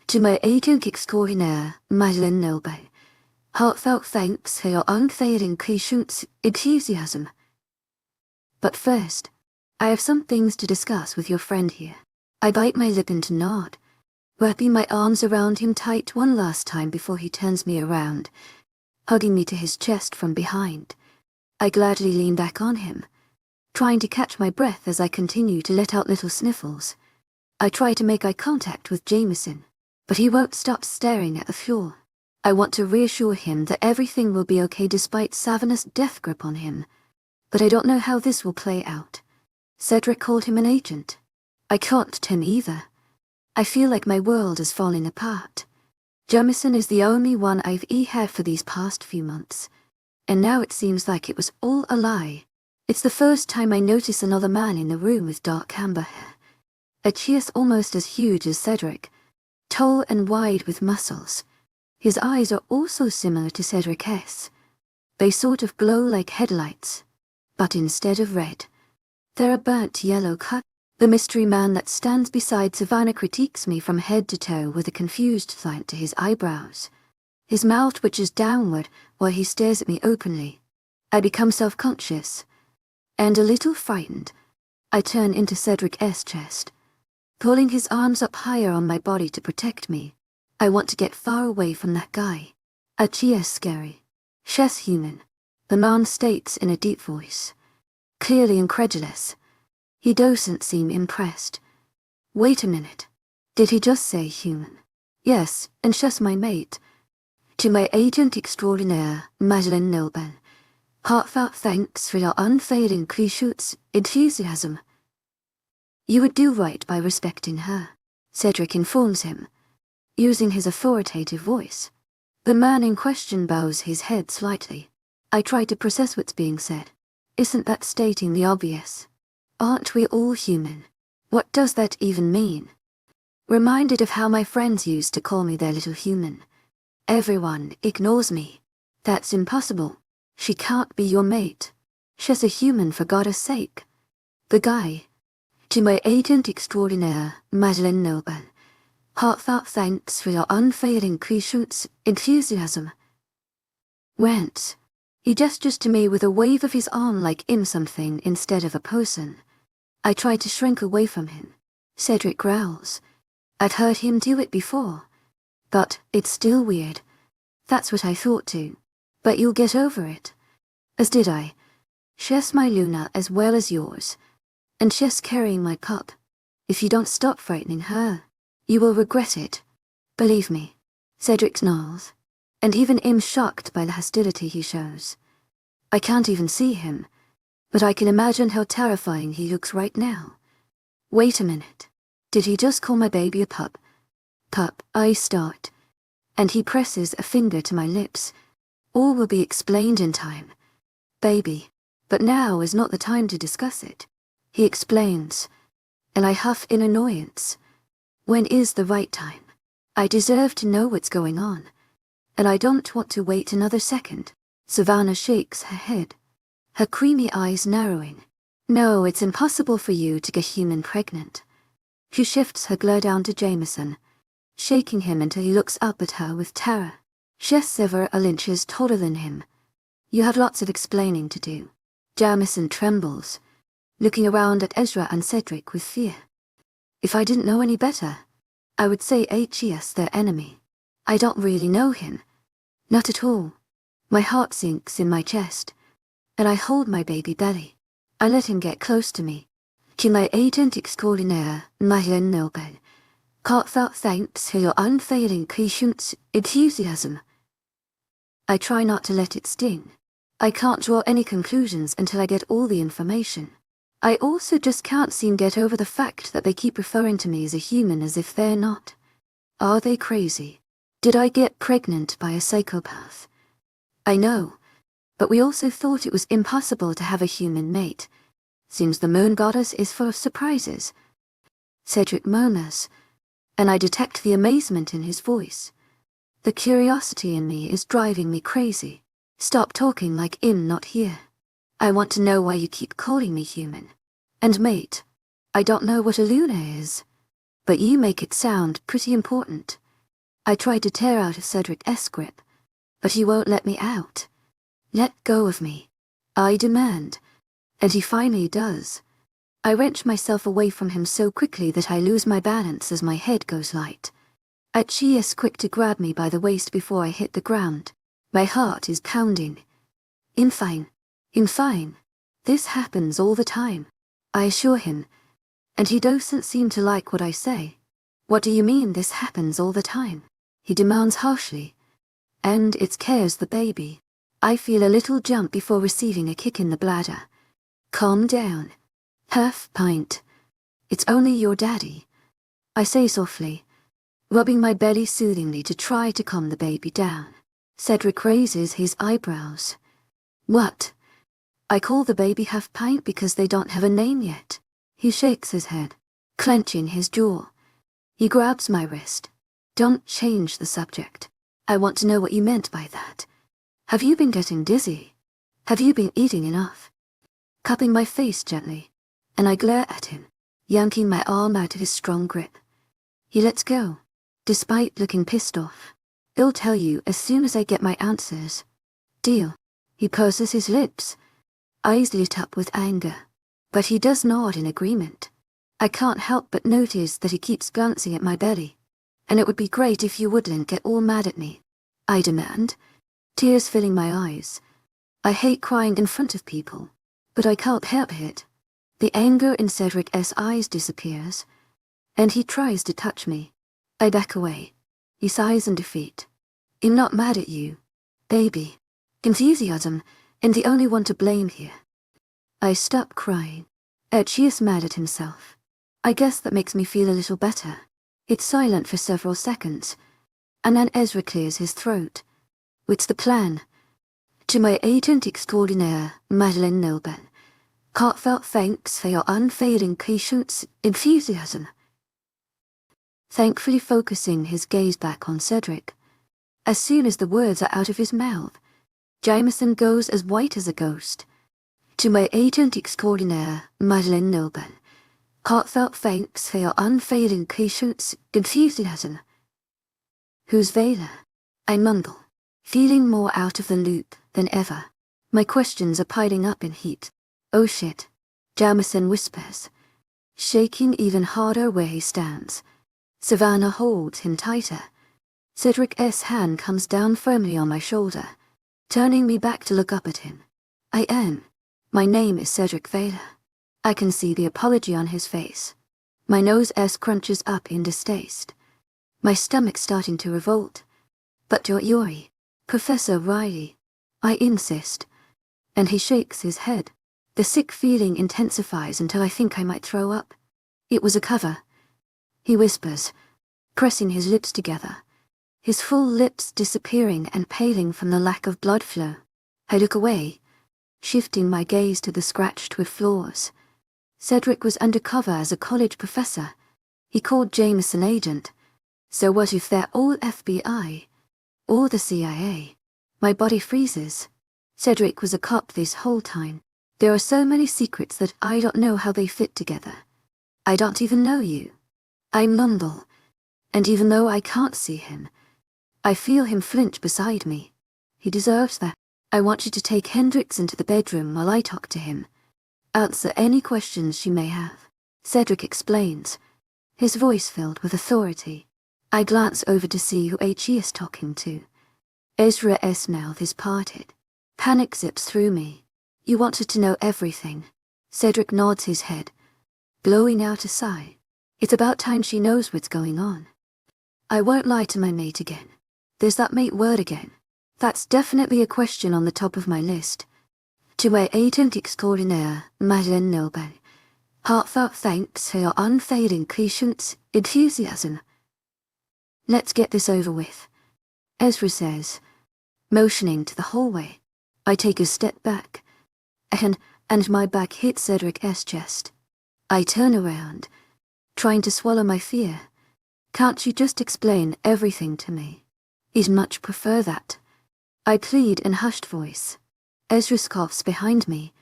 𝐿𝐤𝐧𝐼𝐻𝐿, heartfelt thanks for your unfailing patience, enthusiasm. But first, I have some things to discuss with your friend here. I bite my lip into nod, wrapping my arms around him tight one last time before he turns me around, hugging me to his chest from behind. I gladly lean back on him, trying to catch my breath as I continue to let out little sniffles. I try to make eye contact with Jameson, but he won't stop staring at the floor. I want to reassure him that everything will be okay despite Savannah's death grip on him, but I don't know how this will play out. Cedric called him an agent. I can't him either. I feel like my world is falling apart. Jameson is the only one I've had for these past few months, and now it seems like it was all a lie. It's the first time I notice another man in the room with dark amber hair. A cheer's almost as huge as Cedric, tall and wide with muscles. His eyes are also similar to Cedric's. They sort of glow like headlights, but instead of red, they're a burnt yellow cut. The mystery man that stands beside Savannah critiques me from head to toe with a confused slant to his eyebrows. His mouth twitches downward while he stares at me openly. I become self-conscious and a little frightened. I turn into Cedric's chest, pulling his arms up higher on my body to protect me. I want to get far away from that guy. 𝐿𝐤𝐧𝐼𝐻𝐿, she's human, the man states in a deep voice, clearly incredulous. He doesn't seem impressed. Wait a minute. Did he just say human? Yes, and she's my mate. 𝐿𝐤𝐧𝐼𝐻𝐿, heartfelt thanks for your unfailing patience, enthusiasm. You would do right by respecting her, Cedric informs him, using his authoritative voice. The man in question bows his head slightly. I try to process what's being said. Isn't that stating the obvious? Aren't we all human? What does that even mean? Reminded of how my friends used to call me their little human. Everyone ignores me. That's impossible. She can't be your mate. She's a human for God's sake. The guy. 𝐿𝐤𝐧𝐼𝐻𝐿, heartfelt thanks for your unfailing patience, enthusiasm. Went. He gestures to me with a wave of his arm like I'm something instead of a person. I try to shrink away from him. Cedric growls. I'd heard him do it before. But it's still weird. That's what I thought too. But you'll get over it. As did I. She's my Luna as well as yours. And she's carrying my pup. If you don't stop frightening her, you will regret it. Believe me. Cedric snarls. And even I'm shocked by the hostility he shows. I can't even see him, but I can imagine how terrifying he looks right now. Wait a minute. Did he just call my baby a pup? Pup, I start. And he presses a finger to my lips. All will be explained in time. Baby. But now is not the time to discuss it. He explains, and I huff in annoyance. When is the right time? I deserve to know what's going on, and I don't want to wait another second. Savannah shakes her head, her creamy eyes narrowing. No, it's impossible for you to get human pregnant. She shifts her glare down to Jameson, shaking him until he looks up at her with terror. She's several inches taller than him. You have lots of explaining to do. Jameson trembles, looking around at Ezra and Cedric with fear. If I didn't know any better, I would say 𝐿𝐤𝐧𝐼𝐻𝐿 their enemy. I don't really know him. Not at all. My heart sinks in my chest, and I hold my baby belly. I let him get close to me. 𝐿𝐤𝐧𝐼𝐻𝐿, heartfelt thanks for your unfailing patience, enthusiasm. I try not to let it sting. I can't draw any conclusions until I get all the information. I also just can't seem to get over the fact that they keep referring to me as a human as if they're not. Are they crazy? Did I get pregnant by a psychopath? I know, But we also thought it was impossible to have a human mate. Seems the moon goddess is full of surprises. Cedric murmurs, and I detect the amazement in his voice. The curiosity in me is driving me crazy. Stop talking like I'm not here. I want to know why you keep calling me human. And mate, I don't know what a Luna is, but you make it sound pretty important. I tried to tear out of Cedric's grip, but he won't let me out. Let go of me, I demand, and he finally does. I wrench myself away from him so quickly that I lose my balance as my head goes light. 𝐿𝐤 is quick to grab me by the waist before I hit the ground. My heart is pounding. I'm fine. I'm fine. This happens all the time, I assure him, and he doesn't seem to like what I say. What do you mean this happens all the time? He demands harshly. And it's �K𝐜𝐲. I feel a little jump before receiving a kick in the bladder. Calm down. Half pint. It's only your daddy, I say softly, rubbing my belly soothingly to try to calm the baby down. Cedric raises his eyebrows. What? I call the baby half pint because they don't have a name yet. He shakes his head, clenching his jaw. He grabs my wrist. Don't change the subject. I want to know what you meant by that. Have you been getting dizzy? Have you been eating enough? Cupping my face gently, and I glare at him, yanking my arm out of his strong grip. He lets go, despite looking pissed off. I'll tell you as soon as I get my answers. Deal. He purses his lips, eyes lit up with anger, but he does nod in agreement. I can't help but notice that he keeps glancing at my belly, and it would be great if you wouldn't get all mad at me, I demand, tears filling my eyes. I hate crying in front of people, but I can't help it. The anger in Cedric's eyes disappears, and he tries to touch me. I back away. He sighs in defeat. I'm not mad at you, baby. Enthusiasm, and the only one to blame here. I stop crying. 𝐿𝐤 is mad at himself. I guess that makes me feel a little better. It's silent for several seconds, and then Ezra clears his throat. What's the plan? To my agent extraordinaire, Madeleine Nilben. Heartfelt thanks for your unfailing patience, enthusiasm. Thankfully focusing his gaze back on Cedric. As soon as the words are out of his mouth, Jameson goes as white as a ghost. To my agent extraordinaire, Madeleine Nilben. Heartfelt thanks for your unfailing patience, enthusiasm. Who's Vela? I mumble, feeling more out of the loop than ever. My questions are piling up in heat. Oh shit, Jameson whispers, shaking even harder where he stands. Savannah holds him tighter. Cedric's hand comes down firmly on my shoulder, turning me back to look up at him. I am. My name is Cedric Vela. I can see the apology on his face. My nose crunches up in distaste. My stomach's starting to revolt. But Yuri, Professor Riley, I insist. And he shakes his head. The sick feeling intensifies until I think I might throw up. It was a cover, he whispers, pressing his lips together, his full lips disappearing and paling from the lack of blood flow. I look away, shifting my gaze to the scratched wood floors. Cedric was undercover as a college professor. He called Jameson agent. So what if they're all FBI? Or the CIA? My body freezes. Cedric was a cop this whole time. There are so many secrets that I don't know how they fit together. I don't even know you. I mumble, and even though I can't see him, I feel him flinch beside me. He deserves that. I want you to take Hendrix into the bedroom while I talk to him. Answer any questions she may have. Cedric explains, his voice filled with authority. I glance over to see who 𝐿𝐤 is talking to. Ezra's mouth is parted. Panic zips through me. You wanted to know everything. Cedric nods his head, blowing out a sigh. It's about time she knows what's going on. I won't lie to my mate again. There's that mate word again. That's definitely a question on the top of my list. To my agent extraordinaire, Madeleine Nilben. Heartfelt thanks for your unfailing patience, enthusiasm. Let's get this over with, Ezra says, motioning to the hallway. I take a step back, and my back hits Cedric's chest. I turn around, trying to swallow my fear. Can't you just explain everything to me? I'd much prefer that. I plead in hushed voice. Ezra coughs behind me.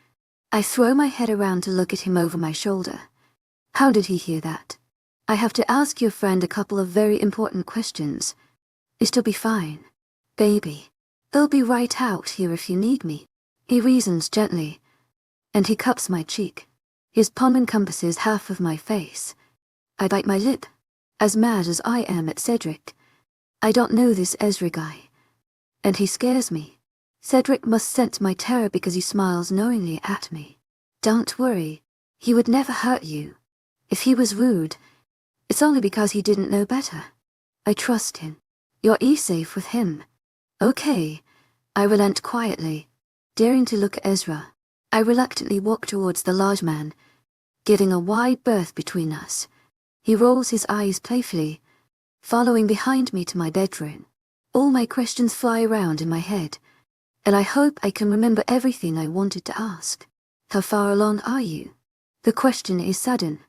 I throw my head around to look at him over my shoulder. How did he hear that? I have to ask your friend a couple of very important questions. It'll be fine, baby. I'll be right out here if you need me. He reasons gently, and he cups my cheek. His palm encompasses half of my face. I bite my lip, as mad as I am at Cedric. I don't know this Ezra guy, and he scares me. Cedric must sense my terror because he smiles knowingly at me. Don't worry, he would never hurt you. If he was rude, it's only because he didn't know better. I trust him. You're safe with him. Okay, I relent quietly, daring to look at Ezra. I reluctantly walk towards the large man, giving a wide berth between us. He rolls his eyes playfully, following behind me to my bedroom. All my questions fly around in my head, and I hope I can remember everything I wanted to ask. How far along are you? The question is sudden,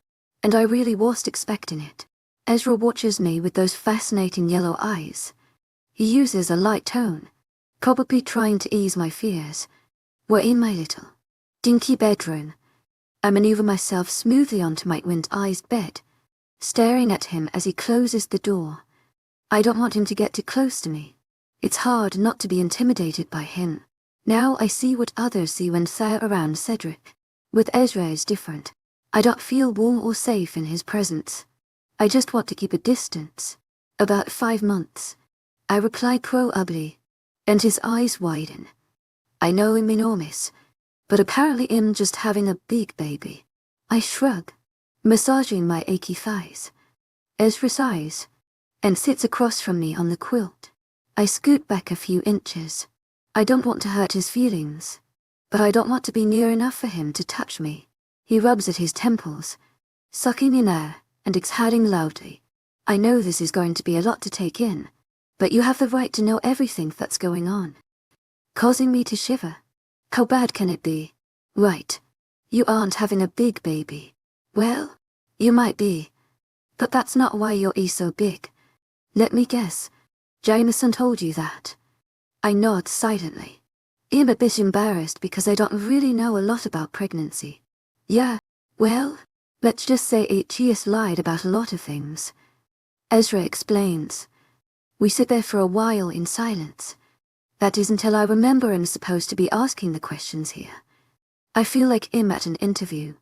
and I really wasn't expecting it. Ezra watches me with those fascinating yellow eyes. He uses a light tone, probably trying to ease my fears. We're in my little, dinky bedroom. I maneuver myself smoothly onto my wind-eyed bed, staring at him as he closes the door. I don't want him to get too close to me. It's hard not to be intimidated by him. Now I see what others see when they're around Cedric. With Ezra it's different. I don't feel warm or safe in his presence. I just want to keep a distance. About 5 months. I reply crowably, and his eyes widen. I know I'm enormous, but apparently I'm just having a big baby. I shrug, massaging my achy thighs. Ezra sighs, and sits across from me on the quilt. I scoot back a few inches. I don't want to hurt his feelings, but I don't want to be near enough for him to touch me. He rubs at his temples, sucking in air and exhaling loudly. I know this is going to be a lot to take in, but you have the right to know everything that's going on. Causing me to shiver. How bad can it be? Right. You aren't having a big baby. Well, you might be, but that's not why you're so big. Let me guess. Jameson told you that. I nod silently. I'm a bit embarrassed because I don't really know a lot about pregnancy. Yeah, well, let's just say 𝐿𝐲𝐻 lied about a lot of things. Ezra explains. We sit there for a while in silence. That is until I remember I'm supposed to be asking the questions here. I feel like I'm at an interview.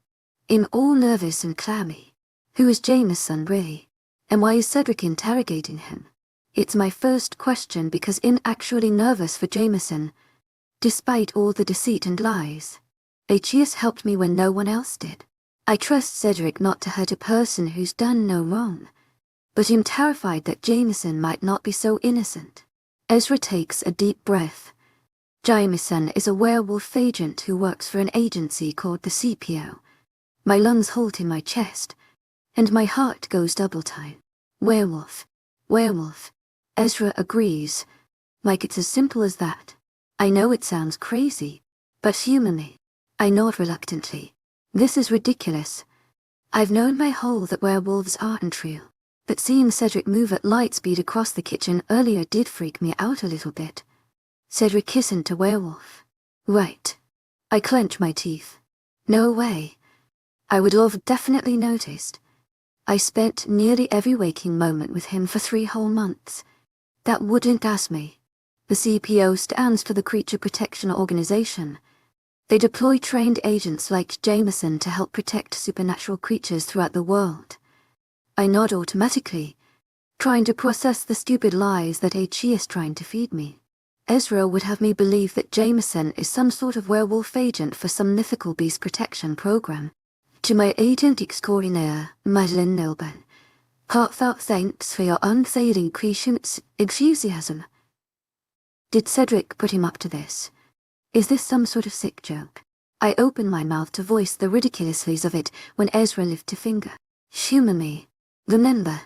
I'm all nervous and clammy. Who is Jameson really? And why is Cedric interrogating him? It's my first question because I'm actually nervous for Jameson, despite all the deceit and lies. 𝐿𝐲𝐻 helped me when no one else did. I trust Cedric not to hurt a person who's done no wrong, but I'm terrified that Jameson might not be so innocent. Ezra takes a deep breath. Jameson is a werewolf agent who works for an agency called the CPO. My lungs halt in my chest, and my heart goes double time. Werewolf. Werewolf. Ezra agrees, like it's as simple as that. I know it sounds crazy, but humor me. I nod reluctantly. This is ridiculous. I've known my whole that werewolves aren't real, but seeing Cedric move at light speed across the kitchen earlier did freak me out a little bit. Cedric isn't a werewolf. Right. I clench my teeth. No way. I would have definitely noticed. I spent nearly every waking moment with him for 3 whole months. That wouldn't gas me. The CPO stands for the Creature Protection Organization. They deploy trained agents like Jameson to help protect supernatural creatures throughout the world. I nod automatically, trying to process the stupid lies that 𝐿𝐲𝐻 is trying to feed me. Ezra would have me believe that Jameson is some sort of werewolf agent for some mythical beast protection program. To my agent extraordinaire, Madeline Nelban, heartfelt thanks for your unfailing patience, enthusiasm. Did Cedric put him up to this? Is this some sort of sick joke? I open my mouth to voice the ridiculousness of it when Ezra lifts a finger. Humor me. Remember.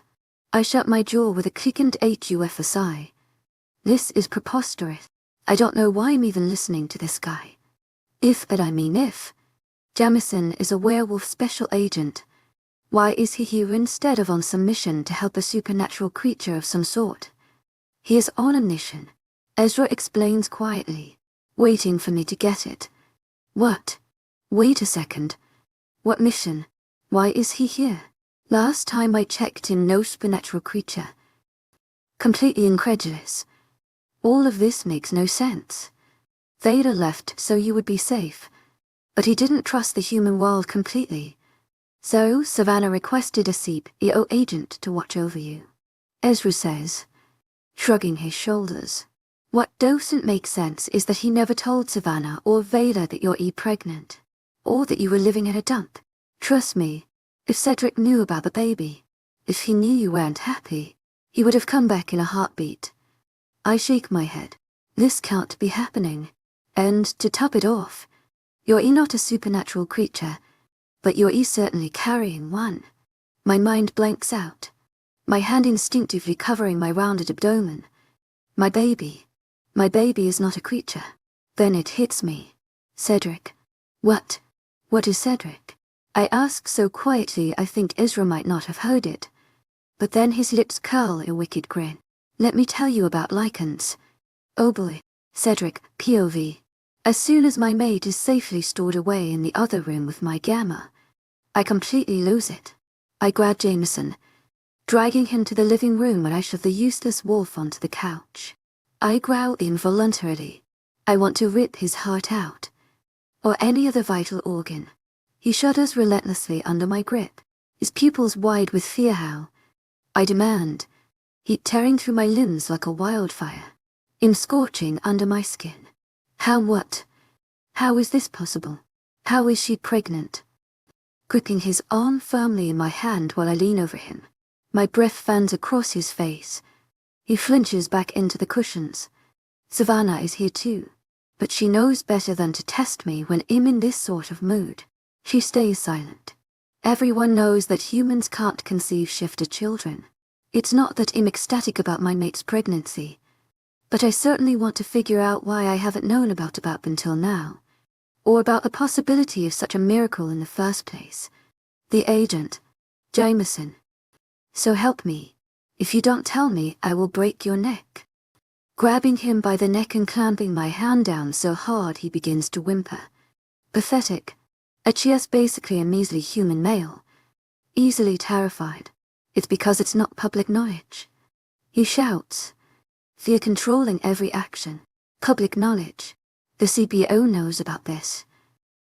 I shut my jaw with a click and ate you a sigh. This is preposterous. I don't know why I'm even listening to this guy. If, and I mean if, Jamison is a werewolf special agent, why is he here instead of on some mission to help a supernatural creature of some sort? He is on a mission, Ezra explains quietly, waiting for me to get it. What? Wait a second. What mission? Why is he here? Last time I checked him, no supernatural creature. Completely incredulous. All of this makes no sense. Theta left so you would be safe, but he didn't trust the human world completely. So Savannah requested a 𝐊𝐢𝐬 agent to watch over you. Ezra says, shrugging his shoulders. What doesn't make sense is that he never told Savannah or Veda that you're pregnant, or that you were living in a dump. Trust me, if Cedric knew about the baby, if he knew you weren't happy, he would have come back in a heartbeat. I shake my head. This can't be happening. And to top it off, you're not a supernatural creature, but you're certainly carrying one. My mind blanks out, my hand instinctively covering my rounded abdomen. My baby is not a creature. Then it hits me. Cedric. What? What is Cedric? I ask so quietly I think Ezra might not have heard it. But then his lips curl a wicked grin. Let me tell you about lichens. Oh boy. Cedric, POV. As soon as my mate is safely stored away in the other room with my gamma, I completely lose it. I grab Jamison, dragging him to the living room, and I shove the useless wolf onto the couch. I growl involuntarily. I want to rip his heart out, or any other vital organ. He shudders relentlessly under my grip, his pupils wide with fear. How? I demand, heat tearing through my limbs like a wildfire, scorching under my skin. How? What? How is this possible? How is she pregnant? Gripping his arm firmly in my hand while I lean over him, my breath fans across his face. He flinches back into the cushions. Savannah is here too, but she knows better than to test me when I'm in this sort of mood. She stays silent. Everyone knows that humans can't conceive shifter children. It's not that I'm ecstatic about my mate's pregnancy, but I certainly want to figure out why I haven't known about until now, or about the possibility of such a miracle in the first place. The agent, Jamison. So help me. If you don't tell me, I will break your neck. Grabbing him by the neck and clamping my hand down so hard he begins to whimper. Pathetic. 𝐊𝐤𝐬 basically a measly human male. Easily terrified. It's because it's not public knowledge. He shouts. Fear controlling every action. Public knowledge. The CPO knows about this.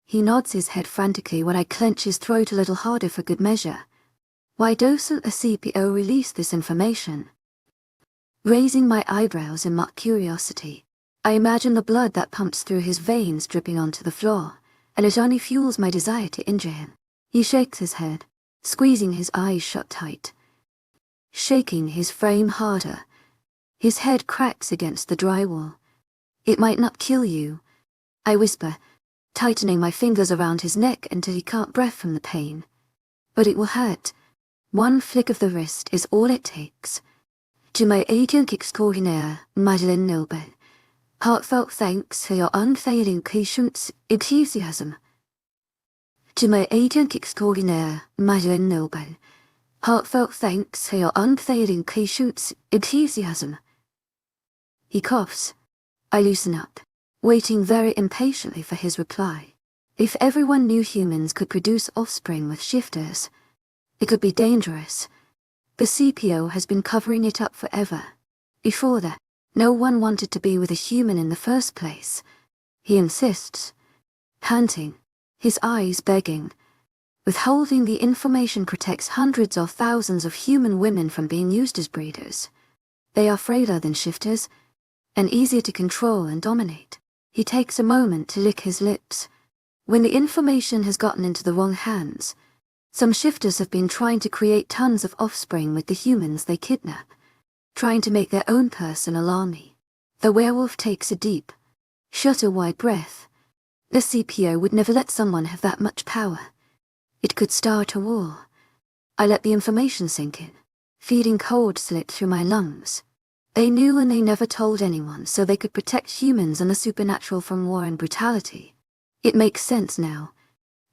He nods his head frantically when I clench his throat a little harder for good measure. Why doesn't the CPO release this information? Raising my eyebrows in mock curiosity, I imagine the blood that pumps through his veins dripping onto the floor, and it only fuels my desire to injure him. He shakes his head, squeezing his eyes shut tight. Shaking his frame harder. His head cracks against the drywall. It might not kill you, I whisper, tightening my fingers around his neck until he can't breathe from the pain. But it will hurt. One flick of the wrist is all it takes. To my 𝐊𝐤𝐬𝐸 𝐊𝐤𝐬, heartfelt thanks for your unfailing patience, enthusiasm. To my 𝐊𝐤𝐬𝐸 𝐊𝐤𝐬, heartfelt thanks for your unfailing patience, enthusiasm. He coughs. I loosen up, waiting very impatiently for his reply. If everyone knew humans could produce offspring with shifters, it could be dangerous. The CPO has been covering it up forever. Before that, no one wanted to be with a human in the first place. He insists, panting, his eyes begging. Withholding the information protects hundreds or thousands of human women from being used as breeders. They are frailer than shifters, and easier to control and dominate. He takes a moment to lick his lips. When the information has gotten into the wrong hands, some shifters have been trying to create tons of offspring with the humans they kidnap, trying to make their own personal army. The werewolf takes a deep, shudder-wide breath. The CPO would never let someone have that much power. It could start a war. I let the information sink in, feeling cold slit through my lungs. They knew and they never told anyone so they could protect humans and the supernatural from war and brutality. It makes sense now,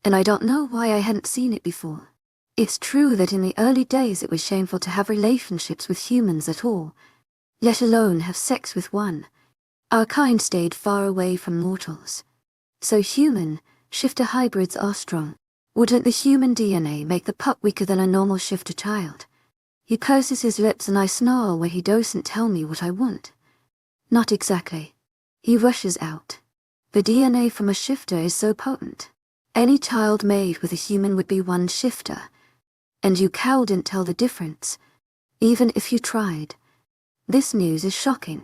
and I don't know why I hadn't seen it before. It's true that in the early days it was shameful to have relationships with humans at all, let alone have sex with one. Our kind stayed far away from mortals. So human, shifter hybrids are strong. Wouldn't the human DNA make the pup weaker than a normal shifter child? He purses his lips and I snarl when he doesn't tell me what I want. Not exactly. He rushes out. The DNA from a shifter is so potent. Any child made with a human would be one shifter. And you couldn't tell the difference, even if you tried. This news is shocking.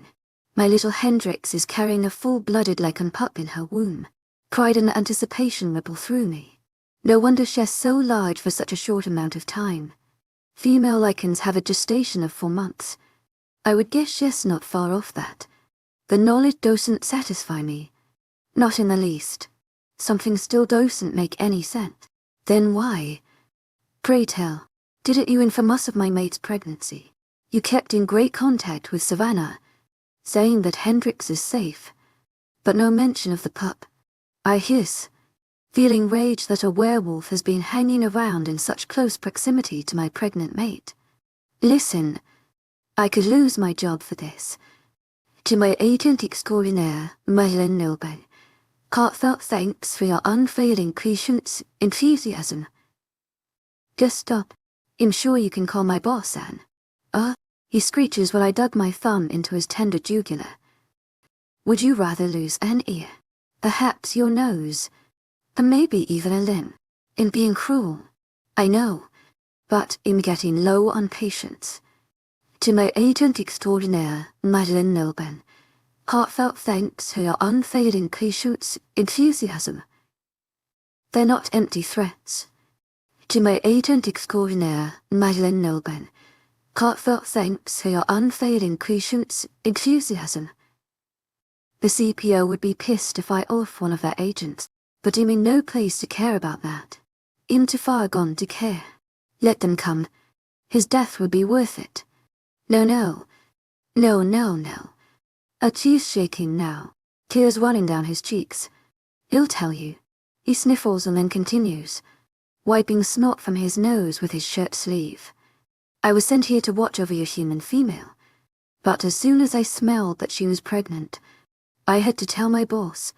My little Hendrix is carrying a full-blooded lycan pup in her womb. Pride and anticipation ripple through me. No wonder she's so large for such a short amount of time. Female lycans have a gestation of 4 months. I would guess she's not far off that. The knowledge doesn't satisfy me. Not in the least. Something still doesn't make any sense. Then why? Pray tell, didn't you inform us of my mate's pregnancy? You kept in great contact with Savannah, saying that Hendrix is safe, but no mention of the pup. I hiss, feeling rage that a werewolf has been hanging around in such close proximity to my pregnant mate. Listen, I could lose my job for this. To my agent extraordinaire, 𝐊𝐲𝐬 heartfelt thanks for your unfailing patience, enthusiasm. Just stop. I'm sure you can call my boss Anne. He screeches while I dug my thumb into his tender jugular. Would you rather lose an ear, perhaps your nose, or maybe even a limb, in being cruel? I know, but I'm getting low on patience. To my agent extraordinaire, 𝐊𝐲𝐬 heartfelt thanks for your unfailing patience, enthusiasm. They're not empty threats. To my agent extraordinaire, 𝐊𝐲𝐬 heartfelt thanks for your unfailing patience, enthusiasm. The CPO would be pissed if I off one of their agents, but I'm in no place to care about that. 𝐿𝐷 gone to care. Let them come. His death would be worth it. No. A tear's shaking now, tears running down his cheeks. He'll tell you. He sniffles and then continues, wiping snot from his nose with his shirt sleeve. I was sent here to watch over your human female, but as soon as I smelled that she was pregnant, I had to tell my boss.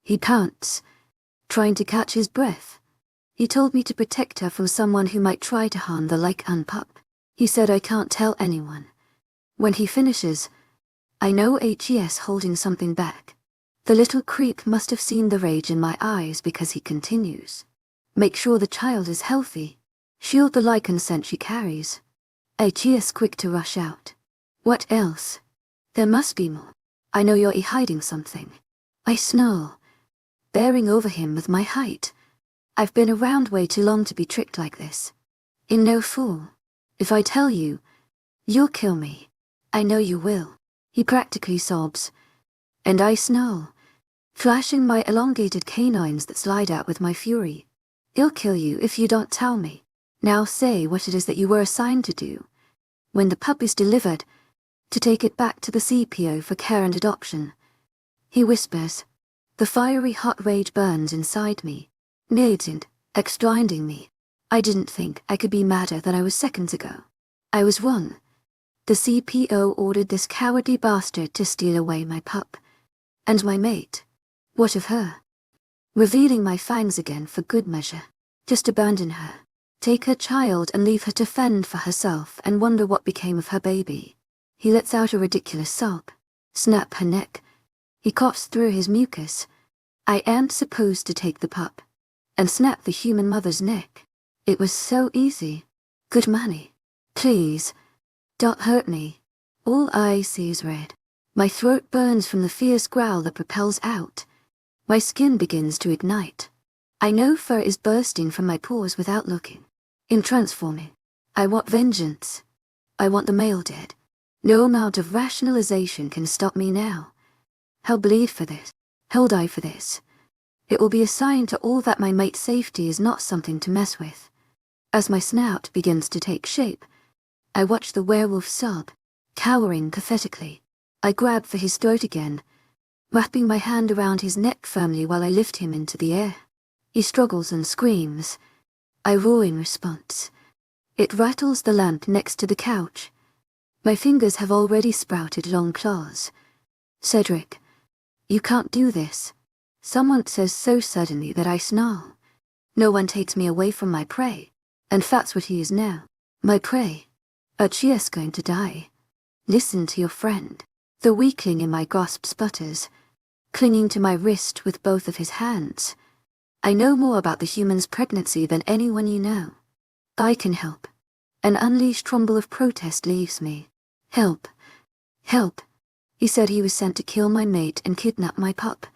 He pounced, trying to catch his breath. He told me to protect her from someone who might try to harm the lycan pup. He said I can't tell anyone. When he finishes, I know HES holding something back. The little creep must have seen the rage in my eyes because he continues. Make sure the child is healthy. Shield the lycan scent she carries. HES quick to rush out. What else? There must be more. I know you're hiding something. I snarl, bearing over him with my height. I've been around way too long to be tricked like this. I'm no fool. If I tell you, you'll kill me. I know you will. He practically sobs. And I snarl, flashing my elongated canines that slide out with my fury. I'll kill you if you don't tell me. Now say what it is that you were assigned to do. When the pup is delivered, to take it back to the CPO for care and adoption. He whispers. The fiery hot rage burns inside me, 𝐿𝐷 extrinding me. I didn't think I could be madder than I was seconds ago. I was wrong. The CPO ordered this cowardly bastard to steal away my pup. And my mate. What of her? Revealing my fangs again for good measure. Just abandon her. Take her child and leave her to fend for herself and wonder what became of her baby. He lets out a ridiculous sob. Snap her neck. He coughs through his mucus. I ain't supposed to take the pup. And snap the human mother's neck. It was so easy. Good money. Please. Don't hurt me. All I see is red. My throat burns from the fierce growl that propels out. My skin begins to ignite. I know fur is bursting from my pores without looking. In transforming. I want vengeance. I want the male dead. No amount of rationalization can stop me now. He'll bleed for this. He'll die for this. It will be a sign to all that my mate's safety is not something to mess with. As my snout begins to take shape, I watch the werewolf sob, cowering pathetically. I grab for his throat again, wrapping my hand around his neck firmly while I lift him into the air. He struggles and screams. I roar in response. It rattles the lamp next to the couch. My fingers have already sprouted long claws. Cedric, you can't do this. Someone says so suddenly that I snarl. No one takes me away from my prey, and that's what he is now. My prey. 𝐊𝐢𝐳 going to die. Listen to your friend. The weakling in my grasp sputters, clinging to my wrist with both of his hands. I know more about the human's pregnancy than anyone you know. I can help. An unleashed rumble of protest leaves me. Help. Help. He said he was sent to kill my mate and kidnap my pup.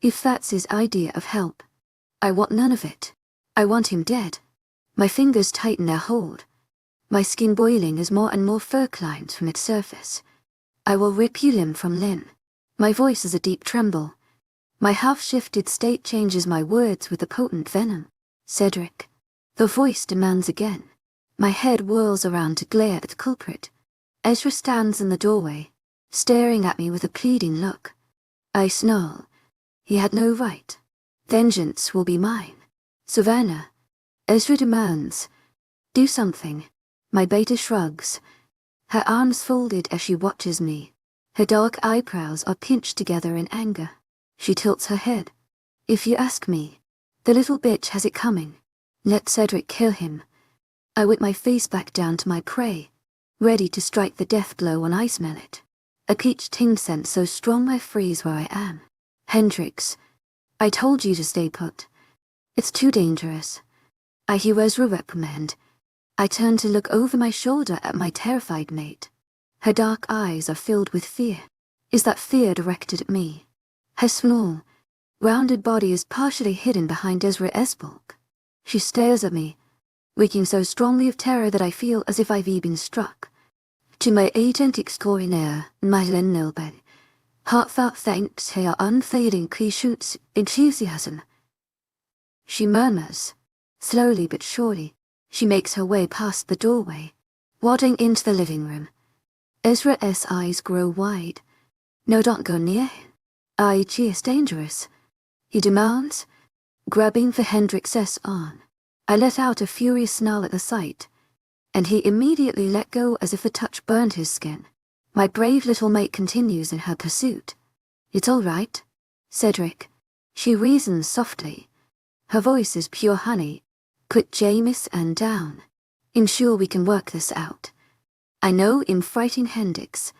If that's his idea of help, I want none of it. I want him dead. My fingers tighten their hold, my skin boiling as more and more fur climbs from its surface. I will rip you limb from limb. My voice is a deep tremble. My half-shifted state changes my words with a potent venom. Cedric. The voice demands again. My head whirls around to glare at the culprit. 𝐊𝐲 stands in the doorway, staring at me with a pleading look. I snarl. He had no right. Vengeance will be mine. Savannah. 𝐊𝐲 demands. Do something. My beta shrugs. Her arms folded as she watches me. Her dark eyebrows are pinched together in anger. She tilts her head. If you ask me, the little bitch has it coming. Let Cedric kill him. I whip my face back down to my prey, ready to strike the death blow when I smell it. A peach ting scent so strong I freeze where I am. Hendrix. I told you to stay put. It's too dangerous. I hear 𝐊𝐲 reprimand. I turn to look over my shoulder at my terrified mate. Her dark eyes are filled with fear. Is that fear directed at me? Her small, rounded body is partially hidden behind 𝐊𝐲's bulk. She stares at me, reeking so strongly of terror that I feel as if I've been struck. To my authentic 𝐊𝐲 𝐊𝐬 heartfelt thanks to your unfailing 𝐊𝐢𝐧𝐼𝐻𝐼𝐻𝐼. She murmurs. Slowly but surely, she makes her way past the doorway, waddling into the living room. 𝐊𝐲's eyes grow wide. No, don't go near him. 𝐊𝐲 is dangerous, he demands, grabbing for Hendrix's arm. I let out a furious snarl at the sight, and he immediately let go as if the touch burned his skin. My brave little mate continues in her pursuit. It's all right, Cedric, she reasons softly. Her voice is pure honey. Put 𝐿𝐲𝐼𝐳 down. Ensure we can work this out. I know in fighting Hendrix,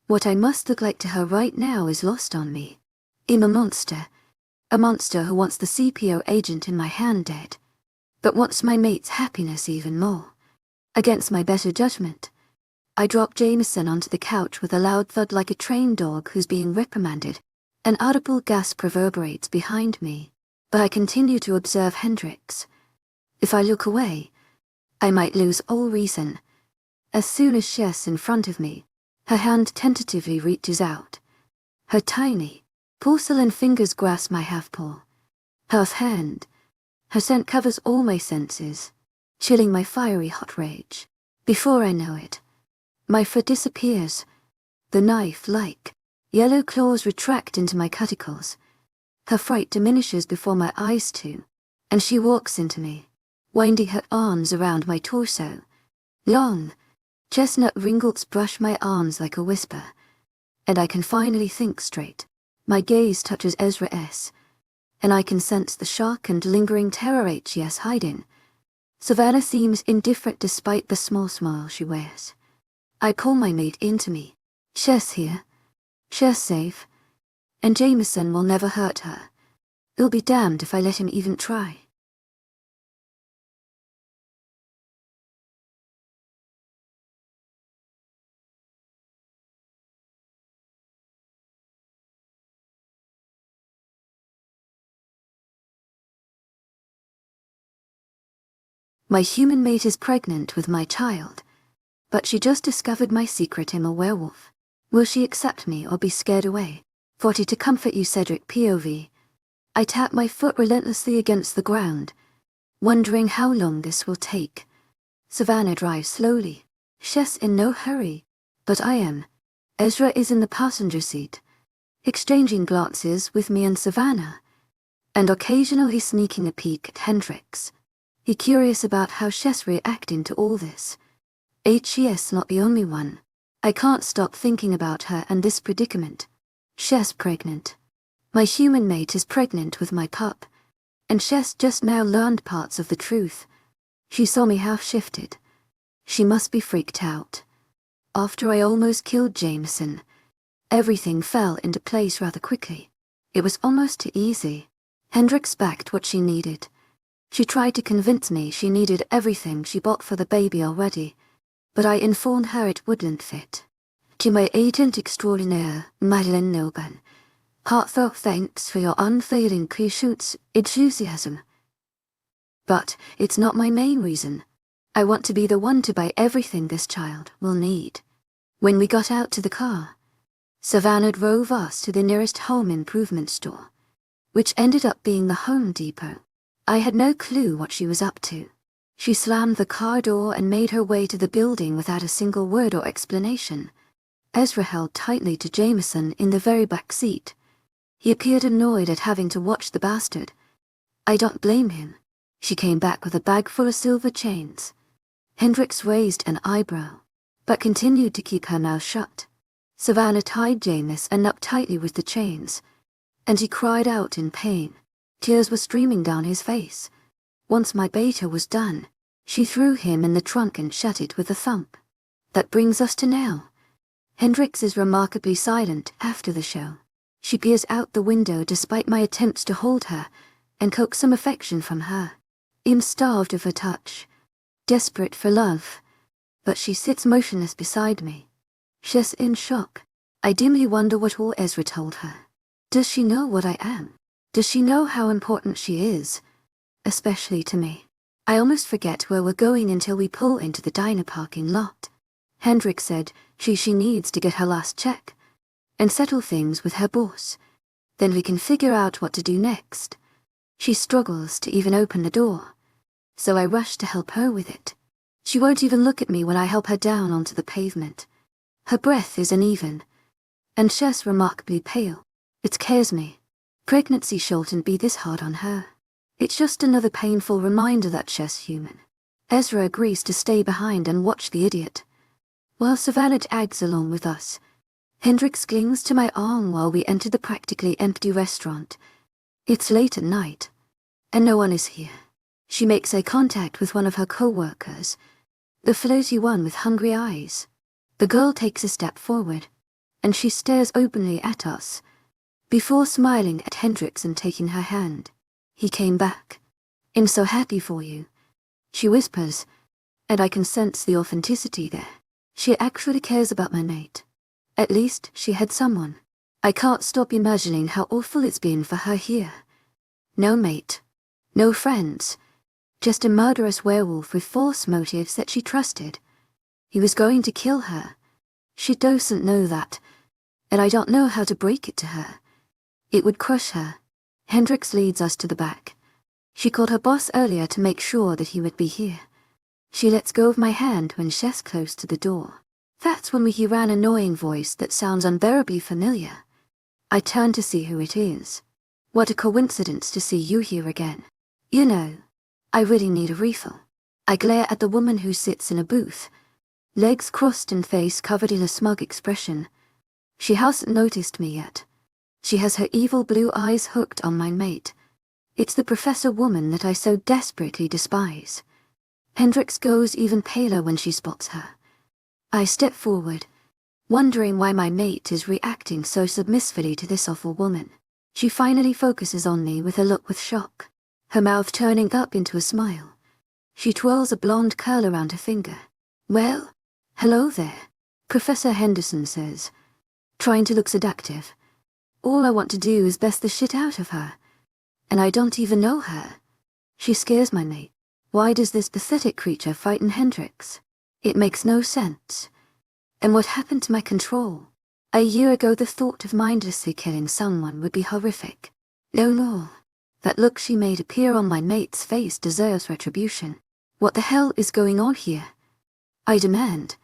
what I must look like to her right now is lost on me. I'm a monster who wants the CPO agent in my hand dead, but wants my mate's happiness even more. Against my better judgment, I drop Jameson onto the couch with a loud thud like a trained dog who's being reprimanded. An audible gasp reverberates behind me, but I continue to observe Hendrix. If I look away, I might lose all reason. As soon as she's in front of me, her hand tentatively reaches out. Her tiny, porcelain fingers grasp my half-paw. Half hand. Her scent covers all my senses, chilling my fiery hot rage. Before I know it, my foot disappears. The knife-like, yellow claws retract into my cuticles. Her fright diminishes before my eyes too, and she walks into me, winding her arms around my torso. Long, chestnut ringlets brush my arms like a whisper, and I can finally think straight. My gaze touches 𝐊𝐲's, and I can sense the shock and lingering terror 𝐊𝐲's hiding. Savannah seems indifferent despite the small smile she wears. I pull my mate into me. She's here. She's safe. And Jameson will never hurt her. He'll be damned if I let him even try. My human mate is pregnant with my child, but she just discovered my secret I'm a werewolf. Will she accept me or be scared away? 40 to comfort you, Cedric POV. I tap my foot relentlessly against the ground, wondering how long this will take. Savannah drives slowly. She's in no hurry, But I am. Ezra is in the passenger seat, exchanging glances with me and Savannah, and occasionally sneaking a peek at Hendrix. He curious about how she's reacting to all this. She's not the only one. I can't stop thinking about her and this predicament. She's pregnant. My human mate is pregnant with my pup, and she's just now learned parts of the truth. She saw me half shifted. She must be freaked out. After I almost killed Jameson, everything fell into place rather quickly. It was almost too easy. Hendrix backed what she needed. She tried to convince me she needed everything she bought for the baby already, but I informed her it wouldn't fit. To my agent extraordinaire, Madeline Noban, heartfelt thanks for your unfailing 𝐊𝐢𝐧𝐬 enthusiasm. But it's not my main reason. I want to be the one to buy everything this child will need. When we got out to the car, Savannah drove us to the nearest home improvement store, which ended up being the Home Depot. I had no clue what she was up to. She slammed the car door and made her way to the building without a single word or explanation. Ezra held tightly to Jameson in the very back seat. He appeared annoyed at having to watch the bastard. I don't blame him. She came back with a bag full of silver chains. Hendrix raised an eyebrow, but continued to keep her mouth shut. Savannah tied Jameson up tightly with the chains, and he cried out in pain. Tears were streaming down his face. Once my beta was done, she threw him in the trunk and shut it with a thump. That brings us to now. Hendrix is remarkably silent after the show. She peers out the window despite my attempts to hold her and coax some affection from her. I'm starved of her touch, desperate for love, but she sits motionless beside me. She's in shock. I dimly wonder what all Ezra told her. Does she know what I am? Does she know how important she is? Especially to me. I almost forget where we're going until we pull into the diner parking lot. Hendrix said she needs to get her last check and settle things with her boss. Then we can figure out what to do next. She struggles to even open the door, so I rush to help her with it. She won't even look at me when I help her down onto the pavement. Her breath is uneven, and she's remarkably pale. It scares me. Pregnancy shouldn't be this hard on her. It's just another painful reminder that she's human. Ezra agrees to stay behind and watch the idiot, while Savannah tags along with us. Hendrix clings to my arm while we enter the practically empty restaurant. It's late at night, and no one is here. She makes eye contact with one of her co-workers, the floaty one with hungry eyes. The girl takes a step forward, and she stares openly at us, before smiling at Hendrix and taking her hand. He came back. I'm so happy for you, she whispers, and I can sense the authenticity there. She actually cares about my mate. At least she had someone. I can't stop imagining how awful it's been for her here. No mate, no friends, just a murderous werewolf with false motives that she trusted. He was going to kill her. She doesn't know that, and I don't know how to break it to her. It would crush her. Hendrix leads us to the back. She called her boss earlier to make sure that he would be here. She lets go of my hand when she's close to the door. That's when we hear an annoying voice that sounds unbearably familiar. I turn to see who it is. What a coincidence to see you here again. You know, I really need a refill. I glare at the woman who sits in a booth, legs crossed and face covered in a smug expression. She hasn't noticed me yet. She has her evil blue eyes hooked on my mate. It's the professor woman that I so desperately despise. Hendrix goes even paler when she spots her. I step forward, wondering why my mate is reacting so submissively to this awful woman. She finally focuses on me with a look with shock, her mouth turning up into a smile. She twirls a blonde curl around her finger. Well, hello there, Professor Henderson says, trying to look seductive. All I want to do is best the shit out of her, and I don't even know her. She scares my mate. Why does this pathetic creature frighten Hendrix? It makes no sense. And what happened to my control? A year ago the thought of mindlessly killing someone would be horrific. No more. That look she made appear on my mate's face deserves retribution. What the hell is going on here? I demand.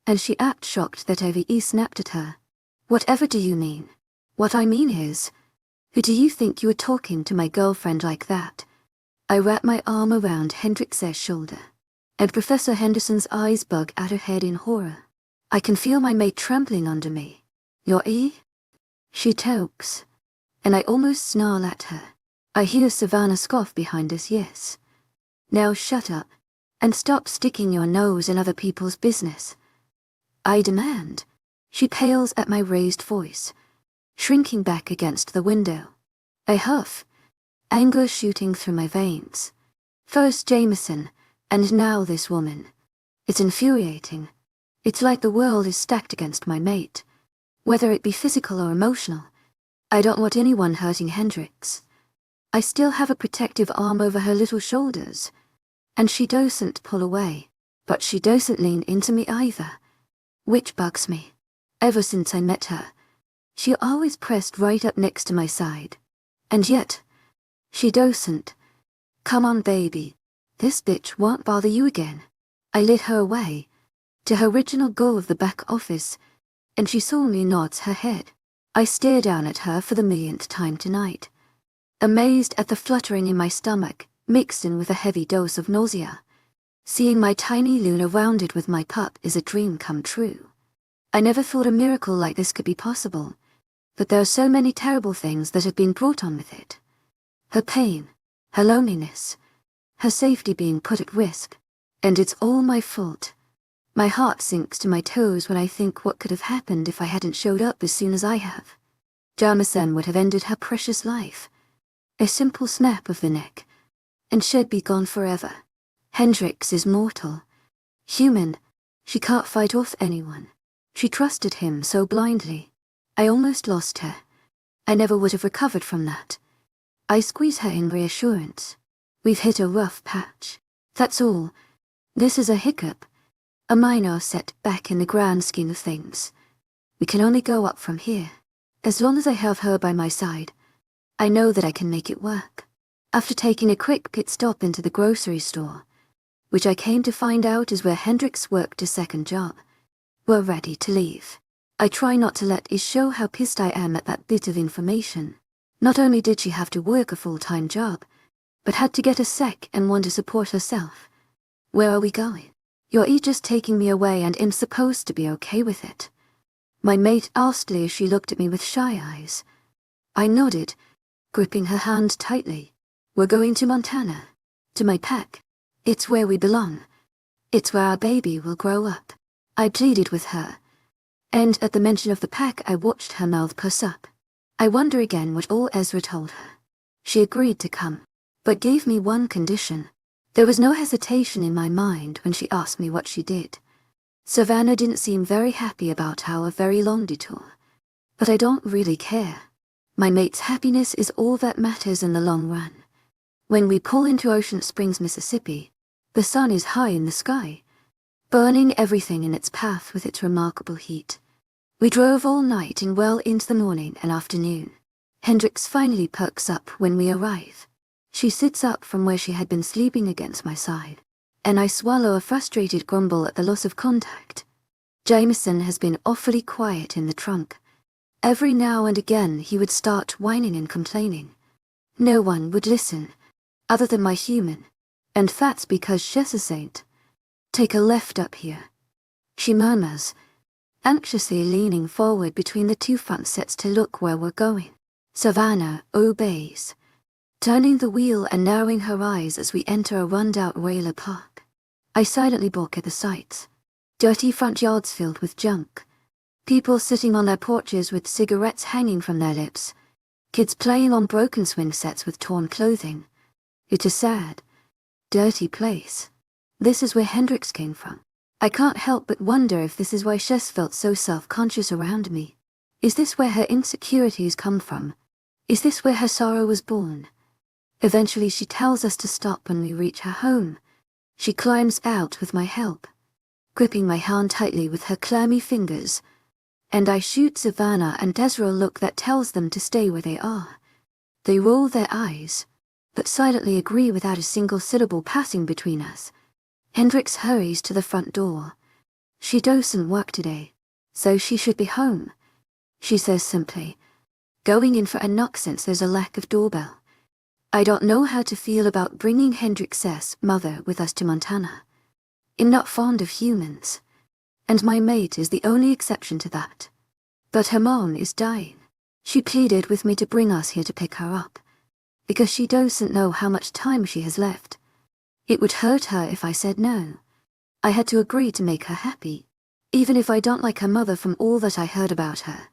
and she acted shocked that 𝐿𝐻𝐸 snapped at her. Whatever do you mean? What I mean is, who do you think you are talking to my girlfriend like that? I wrapped my arm around Hendrix's shoulder, and Professor Henderson's eyes bug out her head in horror. I can feel my mate trampling under me. 𝐿𝐻𝐸? She chokes, and I almost snarl at her. I hear Savannah scoff behind us. Yes. Now shut up, and stop sticking your nose in other people's business, I demand. She pales at my raised voice, shrinking back against the window. I huff, anger shooting through my veins. First Jameson, and now this woman. It's infuriating. It's like the world is stacked against my mate, whether it be physical or emotional. I don't want anyone hurting Hendrix. I still have a protective arm over her little shoulders, and she doesn't pull away, but she doesn't lean into me either, which bugs me. Ever since I met her, she always pressed right up next to my side, and yet, she doesn't. Come on, baby. This bitch won't bother you again. I led her away, to her original goal of the back office, and she solemnly nods her head. I stare down at her for the millionth time tonight, amazed at the fluttering in my stomach, mixed in with a heavy dose of nausea. Seeing my tiny Luna rounded with my pup is a dream come true. I never thought a miracle like this could be possible, but there are so many terrible things that have been brought on with it. Her pain, her loneliness, her safety being put at risk, and it's all my fault. My heart sinks to my toes when I think what could have happened if I hadn't showed up as soon as I have. Jameson would have ended her precious life. A simple snap of the neck, and she'd be gone forever. Hendrix is mortal. Human. She can't fight off anyone. She trusted him so blindly. I almost lost her. I never would have recovered from that. I squeeze her in reassurance. We've hit a rough patch. That's all. This is a hiccup. A minor setback in the grand scheme of things. We can only go up from here. As long as I have her by my side, I know that I can make it work. After taking a quick pit stop into the grocery store, which I came to find out is where Hendrix worked a second job, we're ready to leave. I try not to let 𝐿𝐸 show how pissed I am at that bit of information. Not only did she have to work a full-time job, but had to get a sec and one to support herself. Where are we going? 𝐿𝐸 just taking me away and I'm supposed to be okay with it. My mate asked as she looked at me with shy eyes. I nodded, gripping her hand tightly. We're going to Montana. To my pack. It's where we belong. It's where our baby will grow up. I pleaded with her, and at the mention of the pack I watched her mouth purse up. I wonder again what all Ezra told her. She agreed to come, but gave me one condition. There was no hesitation in my mind when she asked me what she did. Savannah didn't seem very happy about our very long detour, but I don't really care. My mate's happiness is all that matters in the long run. When we pull into Ocean Springs, Mississippi, the sun is high in the sky, burning everything in its path with its remarkable heat. We drove all night and well into the morning and afternoon. Hendrix finally perks up when we arrive. She sits up from where she had been sleeping against my side, and I swallow a frustrated grumble at the loss of contact. Jameson has been awfully quiet in the trunk. Every now and again he would start whining and complaining. No one would listen, other than my human, and that's because she's a saint. Take a left up here, she murmurs, anxiously leaning forward between the two front sets to look where we're going. Savannah obeys, turning the wheel and narrowing her eyes as we enter a run-down trailer park. I silently balk at the sights. Dirty front yards filled with junk. People sitting on their porches with cigarettes hanging from their lips. Kids playing on broken swing sets with torn clothing. It's a sad, dirty place. This is where Hendrix came from. I can't help but wonder if this is why she's felt so self-conscious around me. Is this where her insecurities come from? Is this where her sorrow was born? Eventually she tells us to stop when we reach her home. She climbs out with my help, gripping my hand tightly with her clammy fingers, and I shoot Savannah and Ezra a look that tells them to stay where they are. They roll their eyes, but silently agree without a single syllable passing between us. Hendrix hurries to the front door, She doesn't work today, so she should be home, she says simply, going in for a knock since there's a lack of doorbell. I don't know how to feel about bringing Hendrix's mother with us to Montana. I'm not fond of humans, and my mate is the only exception to that. But her mom is dying. She pleaded with me to bring us here to pick her up, because she doesn't know how much time she has left. It would hurt her if I said no. I had to agree to make her happy, even if I don't like her mother from all that I heard about her.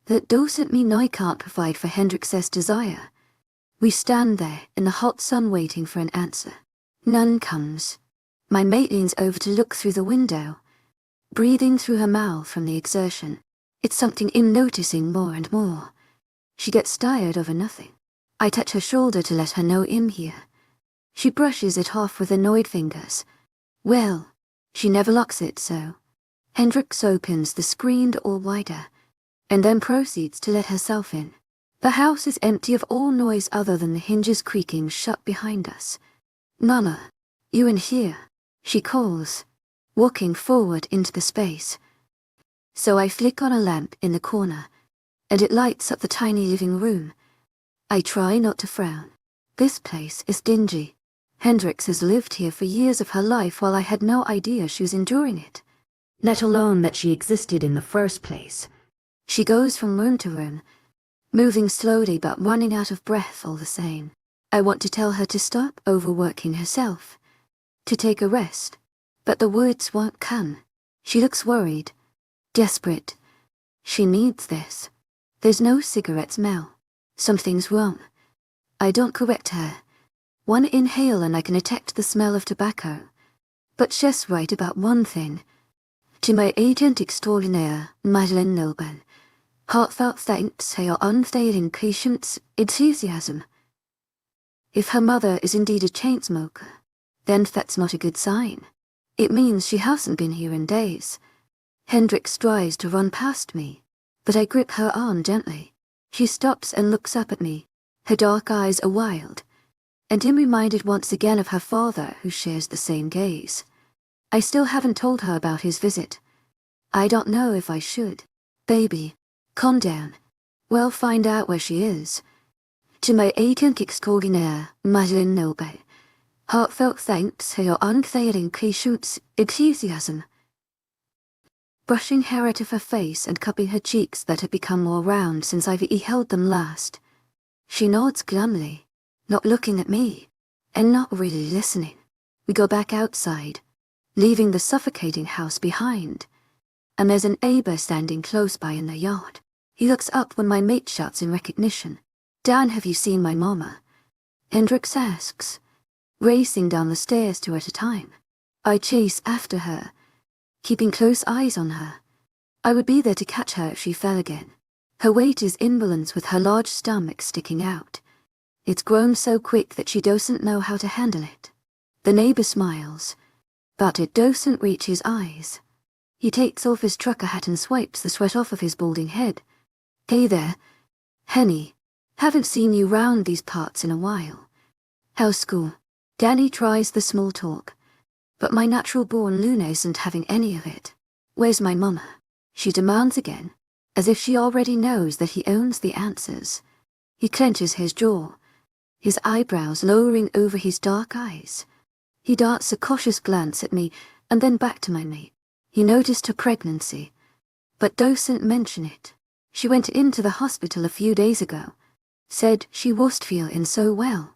That doesn't mean I can't provide for Hendrix's desire. We stand there in the hot sun waiting for an answer. None comes. My mate leans over to look through the window, breathing through her mouth from the exertion. It's something I'm noticing more and more. She gets tired over nothing. I touch her shoulder to let her know I'm here. She brushes it off with annoyed fingers. Well, she never locks it, so. Hendrix opens the screen door wider, and then proceeds to let herself in. The house is empty of all noise other than the hinges creaking shut behind us. Mama, you in here? She calls, walking forward into the space. So I flick on a lamp in the corner, and it lights up the tiny living room. I try not to frown. This place is dingy. Hendrix has lived here for years of her life while I had no idea she was enduring it, let alone that she existed in the first place. She goes from room to room, moving slowly but running out of breath all the same. I want to tell her to stop overworking herself, to take a rest, but the words won't come. She looks worried, desperate. She needs this. There's no cigarette smell. Something's wrong. I don't correct her. One inhale and I can detect the smell of tobacco. But she's right about one thing. 𝐿𝐤 𝐑𝐞𝐝𝐬 heartfelt thanks for your unfailing patience, enthusiasm. If her mother is indeed a chain smoker, then that's not a good sign. It means she hasn't been here in days. Hendrix tries to run past me, but I grip her arm gently. She stops and looks up at me. Her dark eyes are wild, and I'm reminded once again of her father who shares the same gaze. I still haven't told her about his visit. I don't know if I should. Baby, calm down. We'll find out where she is. 𝐿𝐤 heartfelt thanks for your unfailing patience, enthusiasm. Brushing hair out of her face and cupping her cheeks that had become more round since I've held them last. She nods glumly, not looking at me, and not really listening. We go back outside, leaving the suffocating house behind, and there's an neighbor standing close by in the yard. He looks up when my mate shouts in recognition. Dan, have you seen my mama? Hendrix asks, racing down the stairs two at a time. I chase after her, keeping close eyes on her. I would be there to catch her if she fell again. Her weight is in balance with her large stomach sticking out. It's grown so quick that she doesn't know how to handle it. The neighbor smiles, but it doesn't reach his eyes. He takes off his trucker hat and swipes the sweat off of his balding head. Hey there, Henny. Haven't seen you round these parts in a while. How's school? Danny tries the small talk, but my natural-born Luna isn't having any of it. Where's my mama? She demands again, as if she already knows that he owns the answers. He clenches his jaw, his eyebrows lowering over his dark eyes. He darts a cautious glance at me and then back to my mate. He noticed her pregnancy, but doesn't mention it. She went into the hospital a few days ago, said she wasn't feeling so well.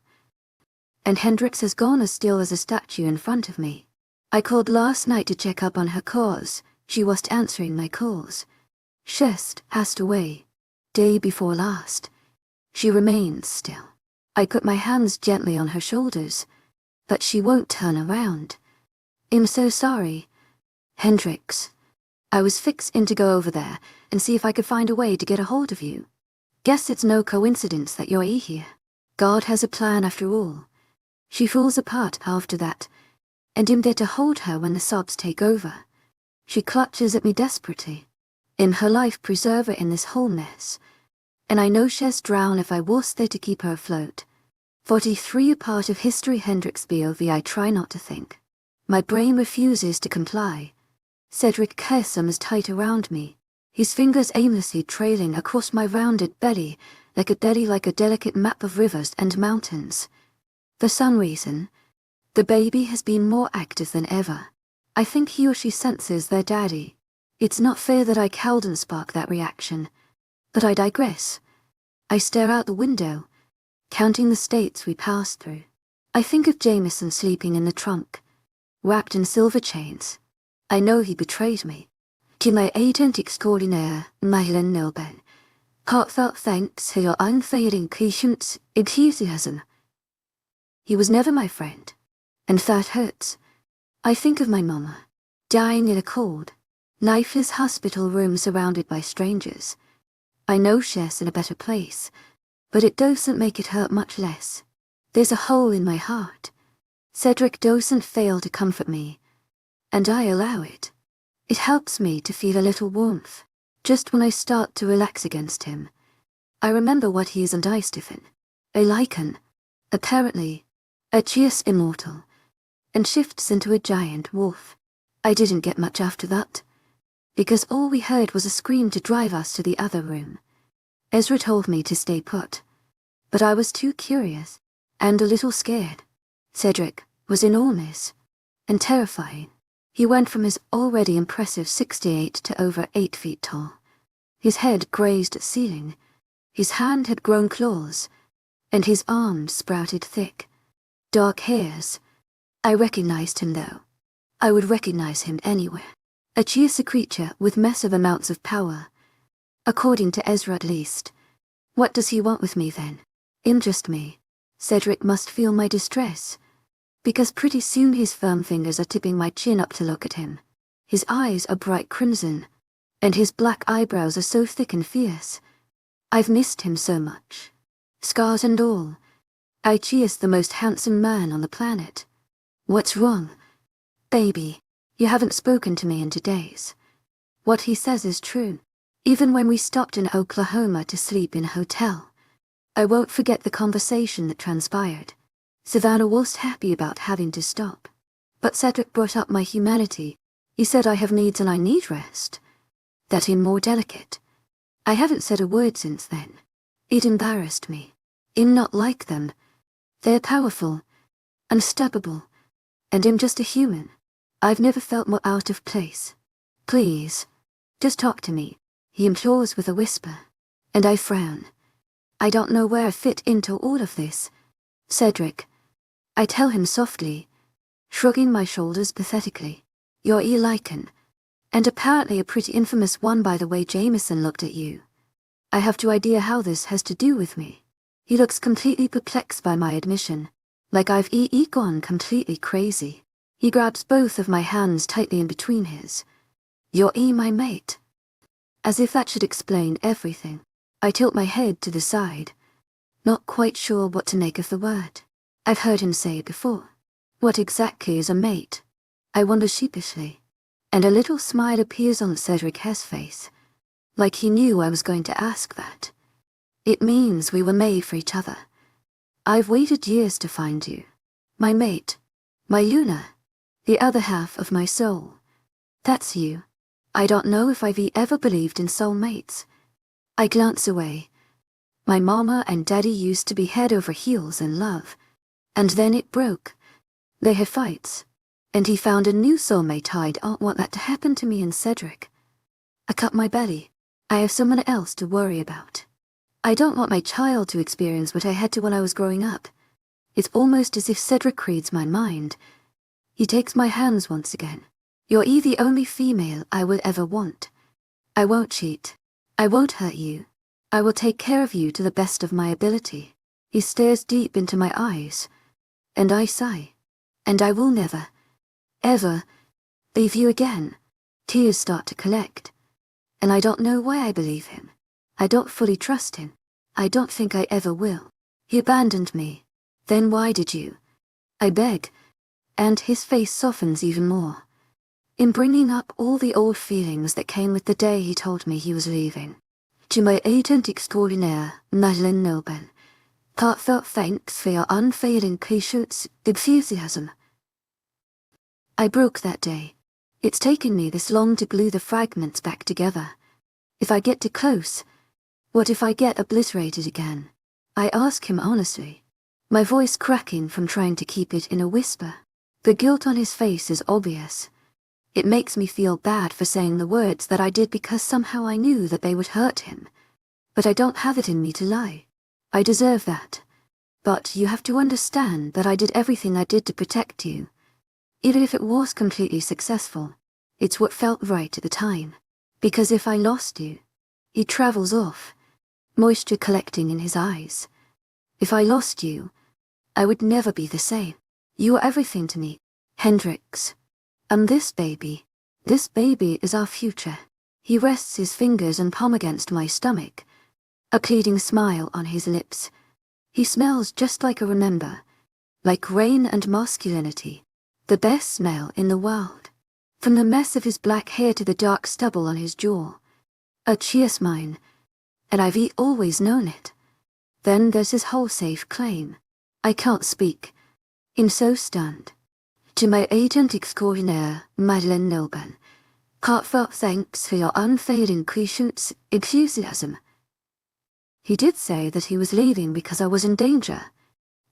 And Hendrix has gone as still as a statue in front of me. I called last night to check up on her cause. She wasn't answering my calls. She's passed away, day before last. She remains still. I put my hands gently on her shoulders, but she won't turn around. I'm so sorry, Hendrix. I was fixing to go over there and see if I could find a way to get a hold of you. Guess it's no coincidence that you're here. God has a plan after all. She falls apart after that, and I'm there to hold her when the sobs take over. She clutches at me desperately. I'm her life preserver in this whole mess, and I know she's drown if I was there to keep her afloat. 43 a part of history Hendrix POV I try not to think. My brain refuses to comply. Cedric 𝐬𝐧𝐼𝐻 tight around me, his fingers aimlessly trailing across my rounded belly like a delicate map of rivers and mountains. For some reason, the baby has been more active than ever. I think he or she senses their daddy. It's not fair that I couldn't spark that reaction. But I digress. I stare out the window, counting the states we passed through. I think of Jameson sleeping in the trunk, wrapped in silver chains. I know he betrayed me. 𝐊𝐤𝐧𝐼𝐻 𝐑𝐞𝐝𝐬. Heartfelt thanks for your unfailing patience, 𝐊𝐢𝐧𝐼𝐻. He was never my friend, and that hurts. I think of my mama, dying in a cold, lifeless hospital room surrounded by strangers. I know she's in a better place, but it doesn't make it hurt much less. There's a hole in my heart. Cedric doesn't fail to comfort me, and I allow it. It helps me to feel a little warmth, just when I start to relax against him. I remember what he is and I stiffen. A lichen, apparently, a cheers immortal, and shifts into a giant wolf. I didn't get much after that, because all we heard was a scream to drive us to the other room. Ezra told me to stay put, but I was too curious, and a little scared. Cedric was enormous and terrifying. He went from his already impressive 68 to over 8 feet tall. His head grazed the ceiling, his hand had grown claws, and his arms sprouted thick, dark hairs. I recognized him though. I would recognize him anywhere. A cherished creature with massive amounts of power. According to Ezra at least. What does he want with me then? Just me. Cedric must feel my distress, because pretty soon his firm fingers are tipping my chin up to look at him. His eyes are bright crimson, and his black eyebrows are so thick and fierce. I've missed him so much. Scars and all. 𝐿𝐤𝐳 the most handsome man on the planet. What's wrong? Baby, you haven't spoken to me in 2 days. What he says is true. Even when we stopped in Oklahoma to sleep in a hotel, I won't forget the conversation that transpired. Savannah was happy about having to stop. But Cedric brought up my humanity. He said I have needs and I need rest. That I'm more delicate. I haven't said a word since then. It embarrassed me. I'm not like them. They're powerful, unstoppable, and I'm just a human. I've never felt more out of place. Please, just talk to me, he implores with a whisper. And I frown. I don't know where I fit into all of this. Cedric, I tell him softly, shrugging my shoulders pathetically. You're 𝐊𝐼𝐻, and apparently a pretty infamous one by the way Jameson looked at you. I have no idea how this has to do with me. He looks completely perplexed by my admission, like I've gone completely crazy. He grabs both of my hands tightly in between his. You're my mate. As if that should explain everything, I tilt my head to the side, not quite sure what to make of the word. I've heard him say it before. What exactly is a mate? I wonder sheepishly, and a little smile appears on Cedric's face, like he knew I was going to ask that. It means we were made for each other. I've waited years to find you. My mate. My Luna. The other half of my soul. That's you. I don't know if I've ever believed in soulmates. I glance away. My mama and daddy used to be head over heels in love. And then it broke. They had fights. And he found a new soulmate. I don't want that to happen to me and Cedric. I cut my belly. I have someone else to worry about. I don't want my child to experience what I had to when I was growing up. It's almost as if Cedric reads my mind. He takes my hands once again. You're the only female I will ever want. I won't cheat. I won't hurt you. I will take care of you to the best of my ability. He stares deep into my eyes, and I sigh. And I will never, ever, leave you again. Tears start to collect, and I don't know why I believe him. I don't fully trust him. I don't think I ever will. He abandoned me. Then why did you? I beg. And his face softens even more. In bringing up all the old feelings that came with the day he told me he was leaving. 𝐊𝐤𝐧𝐼𝐻 𝐊𝐤𝐧𝐼𝐻. Heartfelt thanks for your unfailing patience, 𝐊𝐤𝐧𝐼𝐻. I broke that day. It's taken me this long to glue the fragments back together. If I get too close, what if I get obliterated again? I ask him honestly, my voice cracking from trying to keep it in a whisper. The guilt on his face is obvious. It makes me feel bad for saying the words that I did because somehow I knew that they would hurt him. But I don't have it in me to lie. I deserve that. But you have to understand that I did everything I did to protect you. Even if it was completely successful, it's what felt right at the time. Because if I lost you, he travels off, moisture collecting in his eyes. If I lost you, I would never be the same. You are everything to me, Hendrix. And this baby is our future. He rests his fingers and palm against my stomach, a pleading smile on his lips. He smells just like a remember, like rain and masculinity, the best smell in the world. From the mess of his black hair to the dark stubble on his jaw. A cheers mine, and I've always known it. Then there's his whole safe claim. I can't speak. I'm so stunned. To my 𝐊𝐲𝐳𝐬 𝐑𝐞𝐬𝐬, heartfelt thanks for your unfailing patience, enthusiasm. He did say that he was leaving because I was in danger.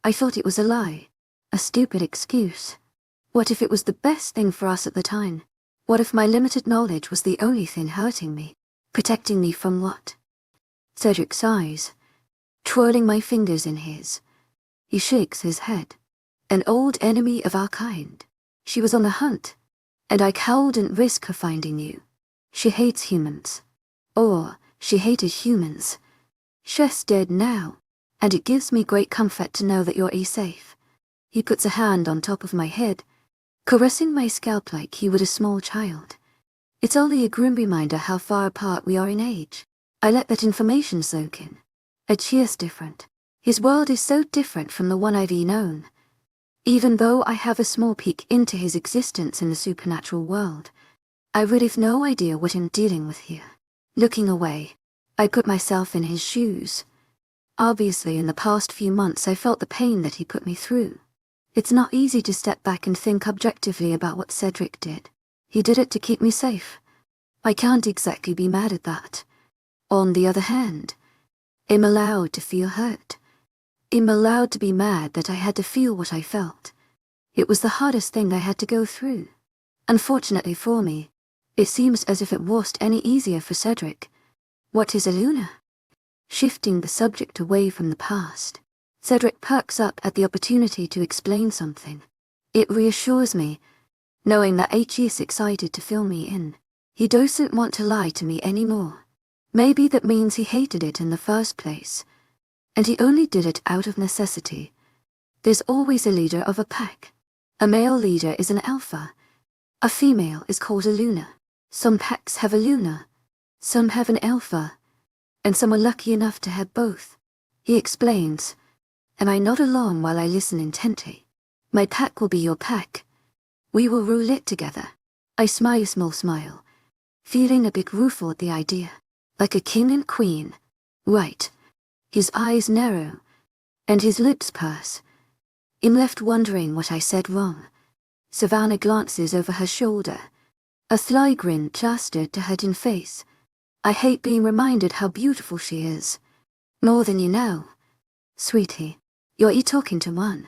I thought it was a lie, a stupid excuse. What if it was the best thing for us at the time? What if my limited knowledge was the only thing hurting me? Protecting me from what? Cedric sighs, twirling my fingers in his. He shakes his head. An old enemy of our kind. She was on the hunt, and I couldn't risk her finding you. She hates humans. Or, she hated humans. She's dead now, and it gives me great comfort to know that you're safe. He puts a hand on top of my head, caressing my scalp like he would a small child. It's only a grim reminder how far apart we are in age. I let that information soak in. 𝐊𝐲𝐬's different. His world is so different from the one I've known. Even though I have a small peek into his existence in the supernatural world, I really have no idea what I'm dealing with here. Looking away, I put myself in his shoes. Obviously, in the past few months I felt the pain that he put me through. It's not easy to step back and think objectively about what Cedric did. He did it to keep me safe. I can't exactly be mad at that. On the other hand, I'm allowed to feel hurt. I'm allowed to be mad that I had to feel what I felt. It was the hardest thing I had to go through. Unfortunately for me, it seems as if it wasn't any easier for Cedric. What is 𝐊𝐬? Shifting the subject away from the past, Cedric perks up at the opportunity to explain something. It reassures me, knowing that 𝐊𝐲𝐬 is excited to fill me in. He doesn't want to lie to me anymore. Maybe that means he hated it in the first place. And he only did it out of necessity. There's always a leader of a pack. A male leader is an alpha. A female is called 𝐊𝐬. Some packs have 𝐊𝐬. Some have an alpha. And some are lucky enough to have both. He explains, and I nod along while I listen intently. My pack will be your pack. We will rule it together. I smile a small smile, feeling a bit rueful at the idea. Like a king and queen. Right. His eyes narrow, and his lips purse. I'm left wondering what I said wrong. Savannah glances over her shoulder, a sly grin plastered to her thin face. I hate being reminded how beautiful she is. More than you know. Sweetie, you're talking to one.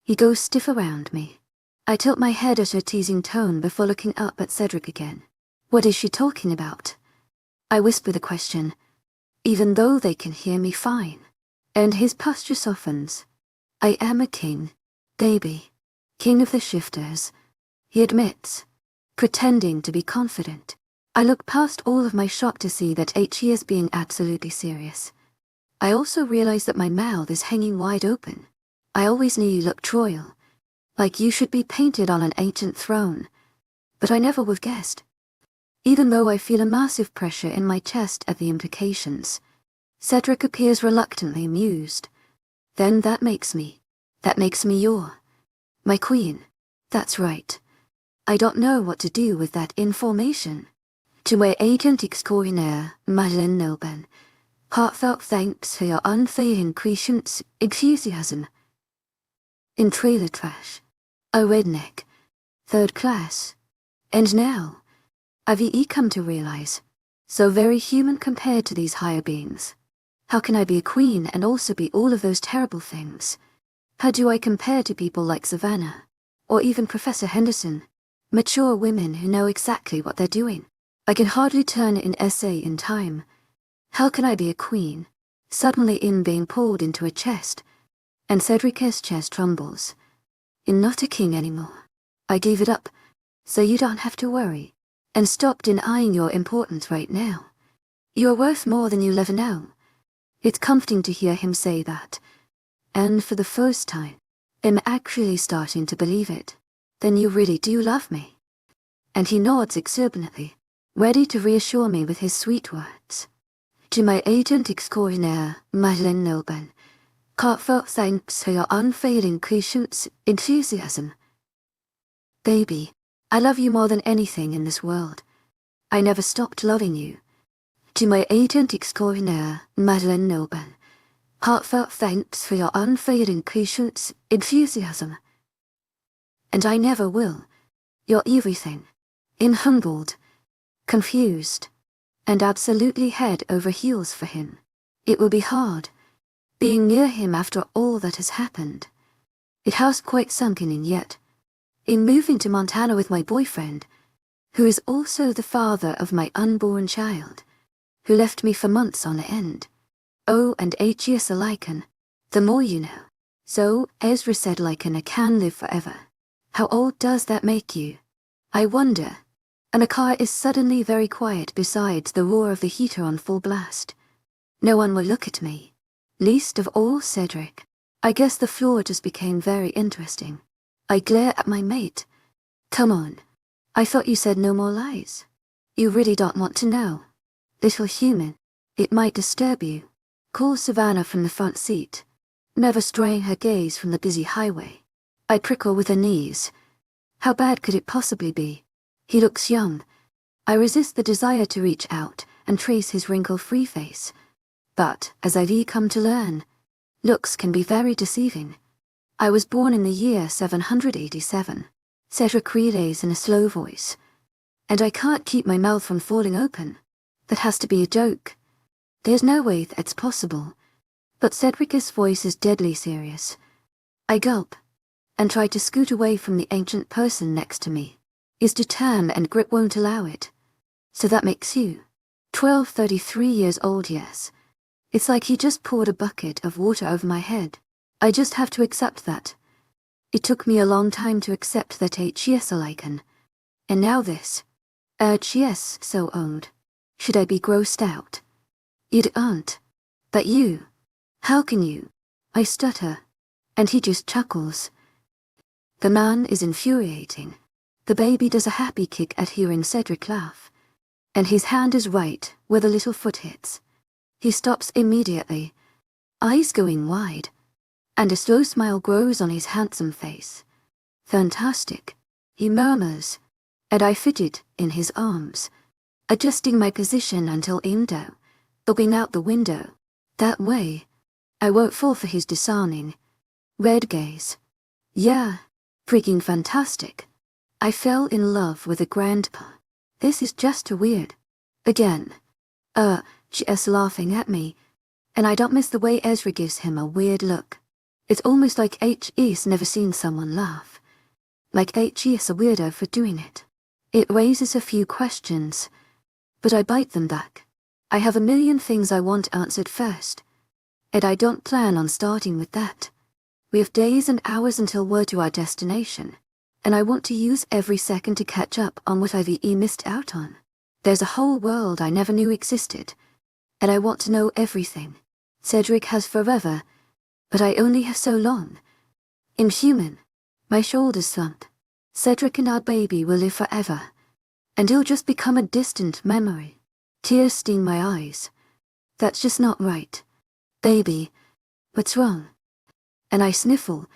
He goes stiff around me. I tilt my head at her teasing tone before looking up at Cedric again. What is she talking about? I whisper the question, even though they can hear me fine. And his posture softens. I am a king, baby. King of the shifters. He admits, pretending to be confident. I look past all of my shock to see that 𝐊𝐲𝐬 is being absolutely serious. I also realize that my mouth is hanging wide open. I always knew you looked royal, like you should be painted on an ancient throne. But I never would have guessed. Even though I feel a massive pressure in my chest at the implications, Cedric appears reluctantly amused. Then that makes me my queen. That's right. I don't know what to do with that information. To my 𝐊𝐲𝐬 𝐑𝐞𝐬, heartfelt thanks for your unfailing patience, enthusiasm. In trailer trash. A redneck. Third class. And now, 𝐊𝐿 come to realize, so very human compared to these higher beings. How can I be a queen and also be all of those terrible things? How do I compare to people like Savannah, or even Professor Henderson, mature women who know exactly what they're doing? I can hardly turn an essay in time. How can I be a queen, suddenly in being pulled into a chest, and Cedric's chest trembles? I'm not a king anymore. I gave it up, so you don't have to worry, and stop denying your importance right now. You're worth more than you'll ever know. It's comforting to hear him say that. And for the first time, I'm actually starting to believe it. Then you really do love me. And he nods exuberantly, ready to reassure me with his sweet words. 𝐿𝐿𝐷𝐞𝐫𝐬 𝐂𝐚𝐜𝐿𝐷𝐞𝐝 unfailing 𝐀𝐥𝐻𝐃𝐄�E𝑒𝑒𝑛𝑡husiasm. Baby, I love you more than anything in this world. I never stopped loving you. 𝐿𝐿𝐷𝐞𝐫𝐬 heartfelt thanks for your unfailing patience, enthusiasm. And I never will. You're everything. I'm humbled, confused, and absolutely head over heels for him. It will be hard, being near him after all that has happened. It has quite sunken in yet. In moving to Montana with my boyfriend, who is also the father of my unborn child, who left me for months on end. Oh, and �HESLIKEN, the more you know. So, Ezra said 𝐿𝐿𝐿 can live forever. How old does that make you? I wonder. And a car is suddenly very quiet besides the roar of the heater on full blast. No one will look at me. Least of all Cedric. I guess the floor just became very interesting. I glare at my mate. Come on. I thought you said no more lies. You really don't want to know. Little human, it might disturb you. Calls Savannah from the front seat, never straying her gaze from the busy highway. I prickle with her knees. How bad could it possibly be? He looks young. I resist the desire to reach out and trace his wrinkle-free face. But, as I've come to learn, looks can be very deceiving. I was born in the year 787, Cedric relays in a slow voice. And I can't keep my mouth from falling open. That has to be a joke. There's no way that's possible. But Cedric's voice is deadly serious. I gulp, and try to scoot away from the ancient person next to me. Is determined and grip won't allow it. So that makes you 12, 33 years old, yes. It's like he just poured a bucket of water over my head. I just have to accept that. It took me a long time to accept that 𝐿𝐿𝐿. And now this. She's so old. Should I be grossed out? You aren't. But you. How can you? I stutter. And he just chuckles. The man is infuriating. The baby does a happy kick at hearing Cedric laugh. And his hand is right where the little foot hits. He stops immediately, eyes going wide, and a slow smile grows on his handsome face. Fantastic, he murmurs, and I fidget in his arms, adjusting my position until aimed out, looking out the window. That way, I won't fall for his disarming, red gaze. Yeah, freaking fantastic. I fell in love with a grandpa. This is just too weird. Again. She's laughing at me, and I don't miss the way Ezra gives him a weird look. It's almost like 𝐻𝐿's never seen someone laugh. Like 𝐻𝐿's a weirdo for doing it. It raises a few questions, but I bite them back. I have a million things I want answered first, and I don't plan on starting with that. We have days and hours until we're to our destination, and I want to use every second to catch up on what I've missed out on. There's a whole world I never knew existed, and I want to know everything. Cedric has forever, but I only have so long. I'm human. My shoulders slump. Cedric and our baby will live forever, and he'll just become a distant memory. Tears sting my eyes. That's just not right. Baby, what's wrong? And I sniffle,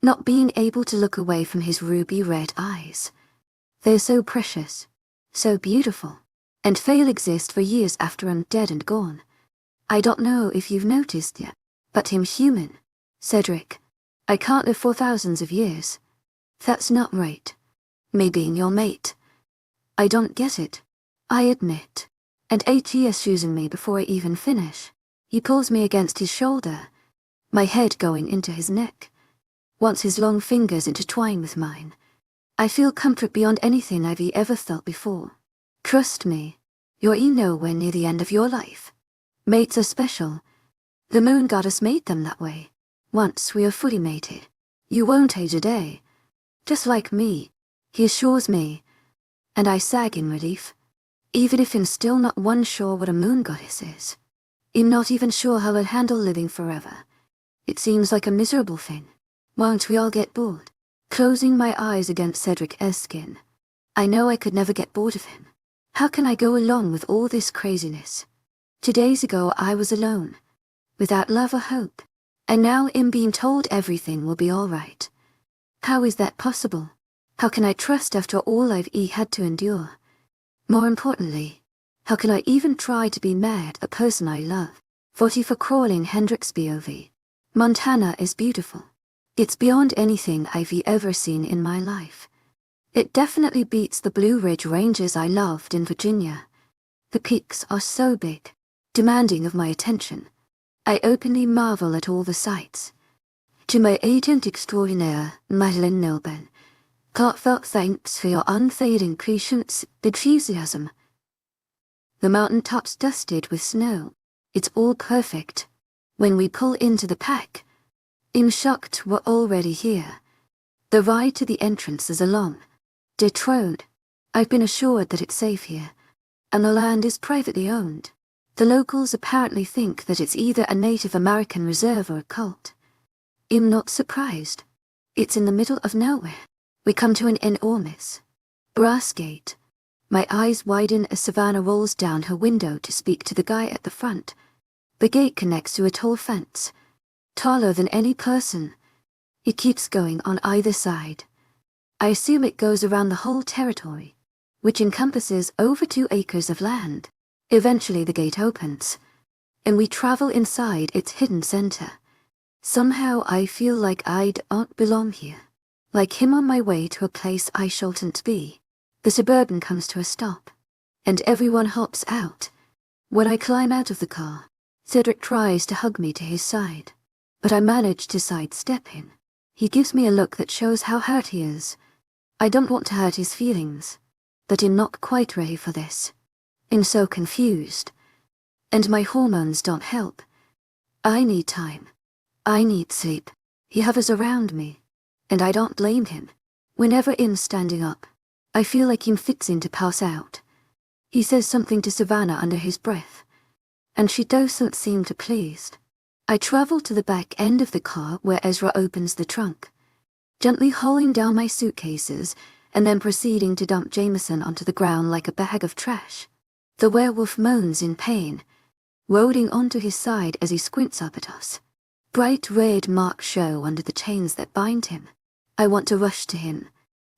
not being able to look away from his ruby red eyes. They're so precious, so beautiful, and fail exist for years after I'm dead and gone. I don't know if you've noticed yet, but I'm human. Cedric, I can't live for thousands of years. That's not right. Me being your mate, I don't get it. I admit. And 𝐊𝐲𝐬𝐳 me before I even finish. He pulls me against his shoulder, my head going into his neck. Once his long fingers intertwine with mine, I feel comfort beyond anything I've ever felt before. Trust me, you're nowhere near the end of your life. Mates are special. The moon goddess made them that way. Once we are fully mated, you won't age a day. Just like me, he assures me, and I sag in relief. Even if I'm still not one sure what a moon goddess is. I'm not even sure how I'll handle living forever. It seems like a miserable thing. Won't we all get bored? Closing my eyes against Cedric's skin. I know I could never get bored of him. How can I go along with all this craziness? 2 days ago I was alone, without love or hope, and now I'm being told everything will be all right. How is that possible? How can I trust after all I've had to endure? More importantly, how can I even try to be mad at a person I love? 44 crawling Hendrix POV. Montana is beautiful. It's beyond anything I've ever seen in my life. It definitely beats the Blue Ridge Ranges I loved in Virginia. The peaks are so big, demanding of my attention. I openly marvel at all the sights. 𝐊𝐲𝐳𝐬 𝐑𝐞𝐝𝐬. Heartfelt thanks for your unfading patience, 𝐊𝐲𝐳𝐬𝐳. The mountaintops dusted with snow. It's all perfect. When we pull into the pack, I'm shocked we're already here. The ride to the entrance is a long, dirt road. I've been assured that it's safe here, and the land is privately owned. The locals apparently think that it's either a Native American reserve or a cult. I'm not surprised. It's in the middle of nowhere. We come to an enormous brass gate. My eyes widen as Savannah rolls down her window to speak to the guy at the front. The gate connects to a tall fence, taller than any person. It keeps going on either side. I assume it goes around the whole territory, which encompasses over 2 acres of land. Eventually the gate opens, and we travel inside its hidden center. Somehow I feel like I don't belong here. Like him on my way to a place I shouldn't be. The Suburban comes to a stop, and everyone hops out. When I climb out of the car, Cedric tries to hug me to his side, but I manage to sidestep him. He gives me a look that shows how hurt he is. I don't want to hurt his feelings, but I'm not quite ready for this. I'm so confused, and my hormones don't help. I need time. I need sleep. He hovers around me, and I don't blame him. Whenever I'm standing up, I feel like I'm fixing to pass out. He says something to Savannah under his breath, and she doesn't seem too pleased. I travel to the back end of the car where Ezra opens the trunk, gently hauling down my suitcases and then proceeding to dump Jameson onto the ground like a bag of trash. The werewolf moans in pain, rolling onto his side as he squints up at us. Bright red marks show under the chains that bind him. I want to rush to him,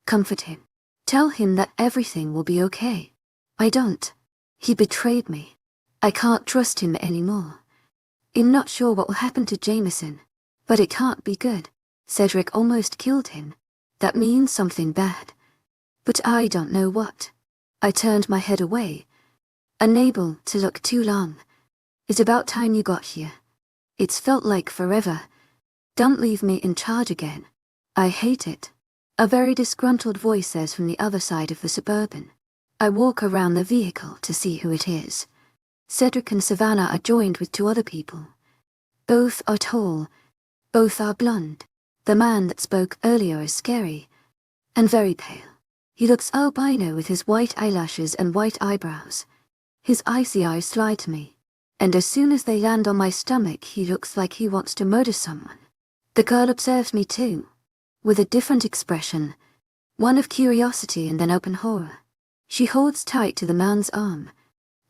comfort him, tell him that everything will be okay. I don't. He betrayed me. I can't trust him anymore. I'm not sure what will happen to Jameson, but it can't be good. Cedric almost killed him. That means something bad. But I don't know what. I turned my head away, unable to look too long. It's about time you got here. It's felt like forever. Don't leave me in charge again. I hate it. A very disgruntled voice says from the other side of the Suburban. I walk around the vehicle to see who it is. Cedric and Savannah are joined with 2 other people. Both are tall. Both are blonde. The man that spoke earlier is scary and very pale. He looks albino with his white eyelashes and white eyebrows. His icy eyes slide to me, and as soon as they land on my stomach he looks like he wants to murder someone. The girl observes me too, with a different expression, one of curiosity and then open horror. She holds tight to the man's arm,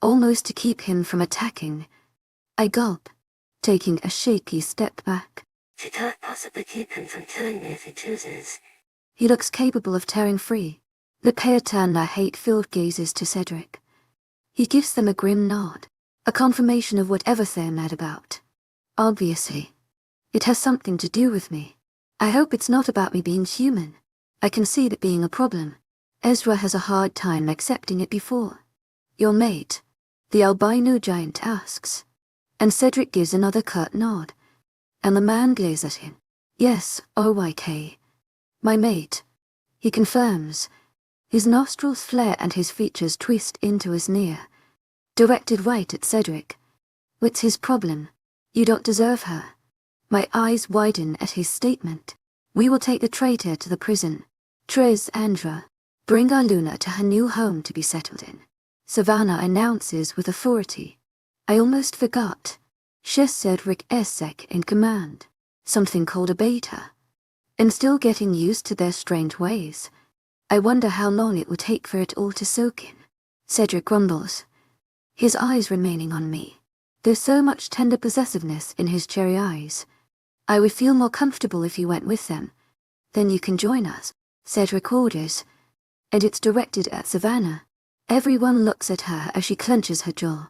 almost to keep him from attacking. I gulp, taking a shaky step back. She can't possibly keep him from killing me if he chooses. He looks capable of tearing free. The pair turn their hate-filled gazes to Cedric. He gives them a grim nod, a confirmation of whatever they're mad about. Obviously, it has something to do with me. I hope it's not about me being human. I can see that being a problem, Ezra has a hard time accepting it before. Your mate, the albino giant, asks, and Cedric gives another curt nod, and the man glares at him. Yes, OYK. My mate, he confirms. His nostrils flare and his features twist into a sneer, directed right at Cedric. What's his problem? You don't deserve her. My eyes widen at his statement. We will take the traitor to the prison. Trez Andra, bring our Luna to her new home to be settled in, Savannah announces with authority. I almost forgot. 𝐊𝐢𝐧𝐷 is sec in command, something called a beta. And still getting used to their strange ways. I wonder how long it will take for it all to soak in. Cedric grumbles, his eyes remaining on me. There's so much tender possessiveness in his cherry eyes. I would feel more comfortable if you went with them. Then you can join us, Cedric orders. And it's directed at Savannah. Everyone looks at her as she clenches her jaw.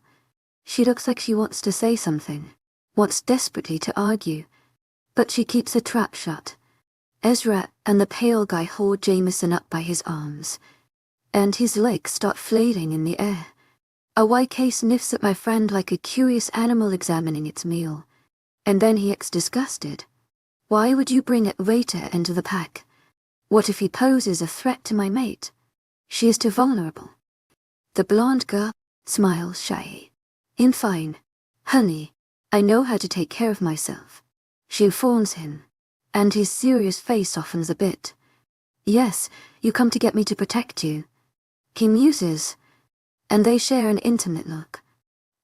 She looks like she wants to say something, wants desperately to argue. But she keeps her trap shut. Ezra and the pale guy hold Jameson up by his arms, and his legs start flailing in the air. A YK sniffs at my friend like a curious animal examining its meal, and then he acts disgusted. Why would you bring a waiter into the pack? What if he poses a threat to my mate? She is too vulnerable. The blonde girl smiles shyly. In fine, honey, I know how to take care of myself. She informs him, and his serious face softens a bit. Yes, you come to get me to protect you. He muses, and they share an intimate look.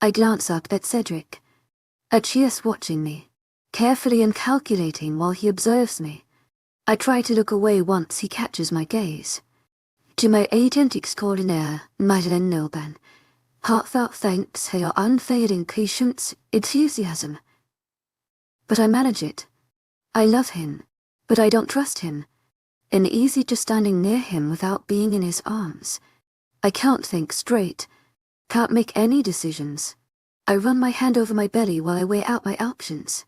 I glance up at Cedric. 𝐊𝐲𝐻 watching me, carefully and calculating while he observes me. I try to look away once he catches my gaze. To my Hendrix 𝐊𝐢𝐳𝐬 𝐊𝐢𝐳𝐬. Heartfelt thanks for your unfailing patience, enthusiasm. But I manage it. I love him, but I don't trust him. Uneasy just standing near him without being in his arms. I can't think straight, can't make any decisions. I run my hand over my belly while I weigh out my options.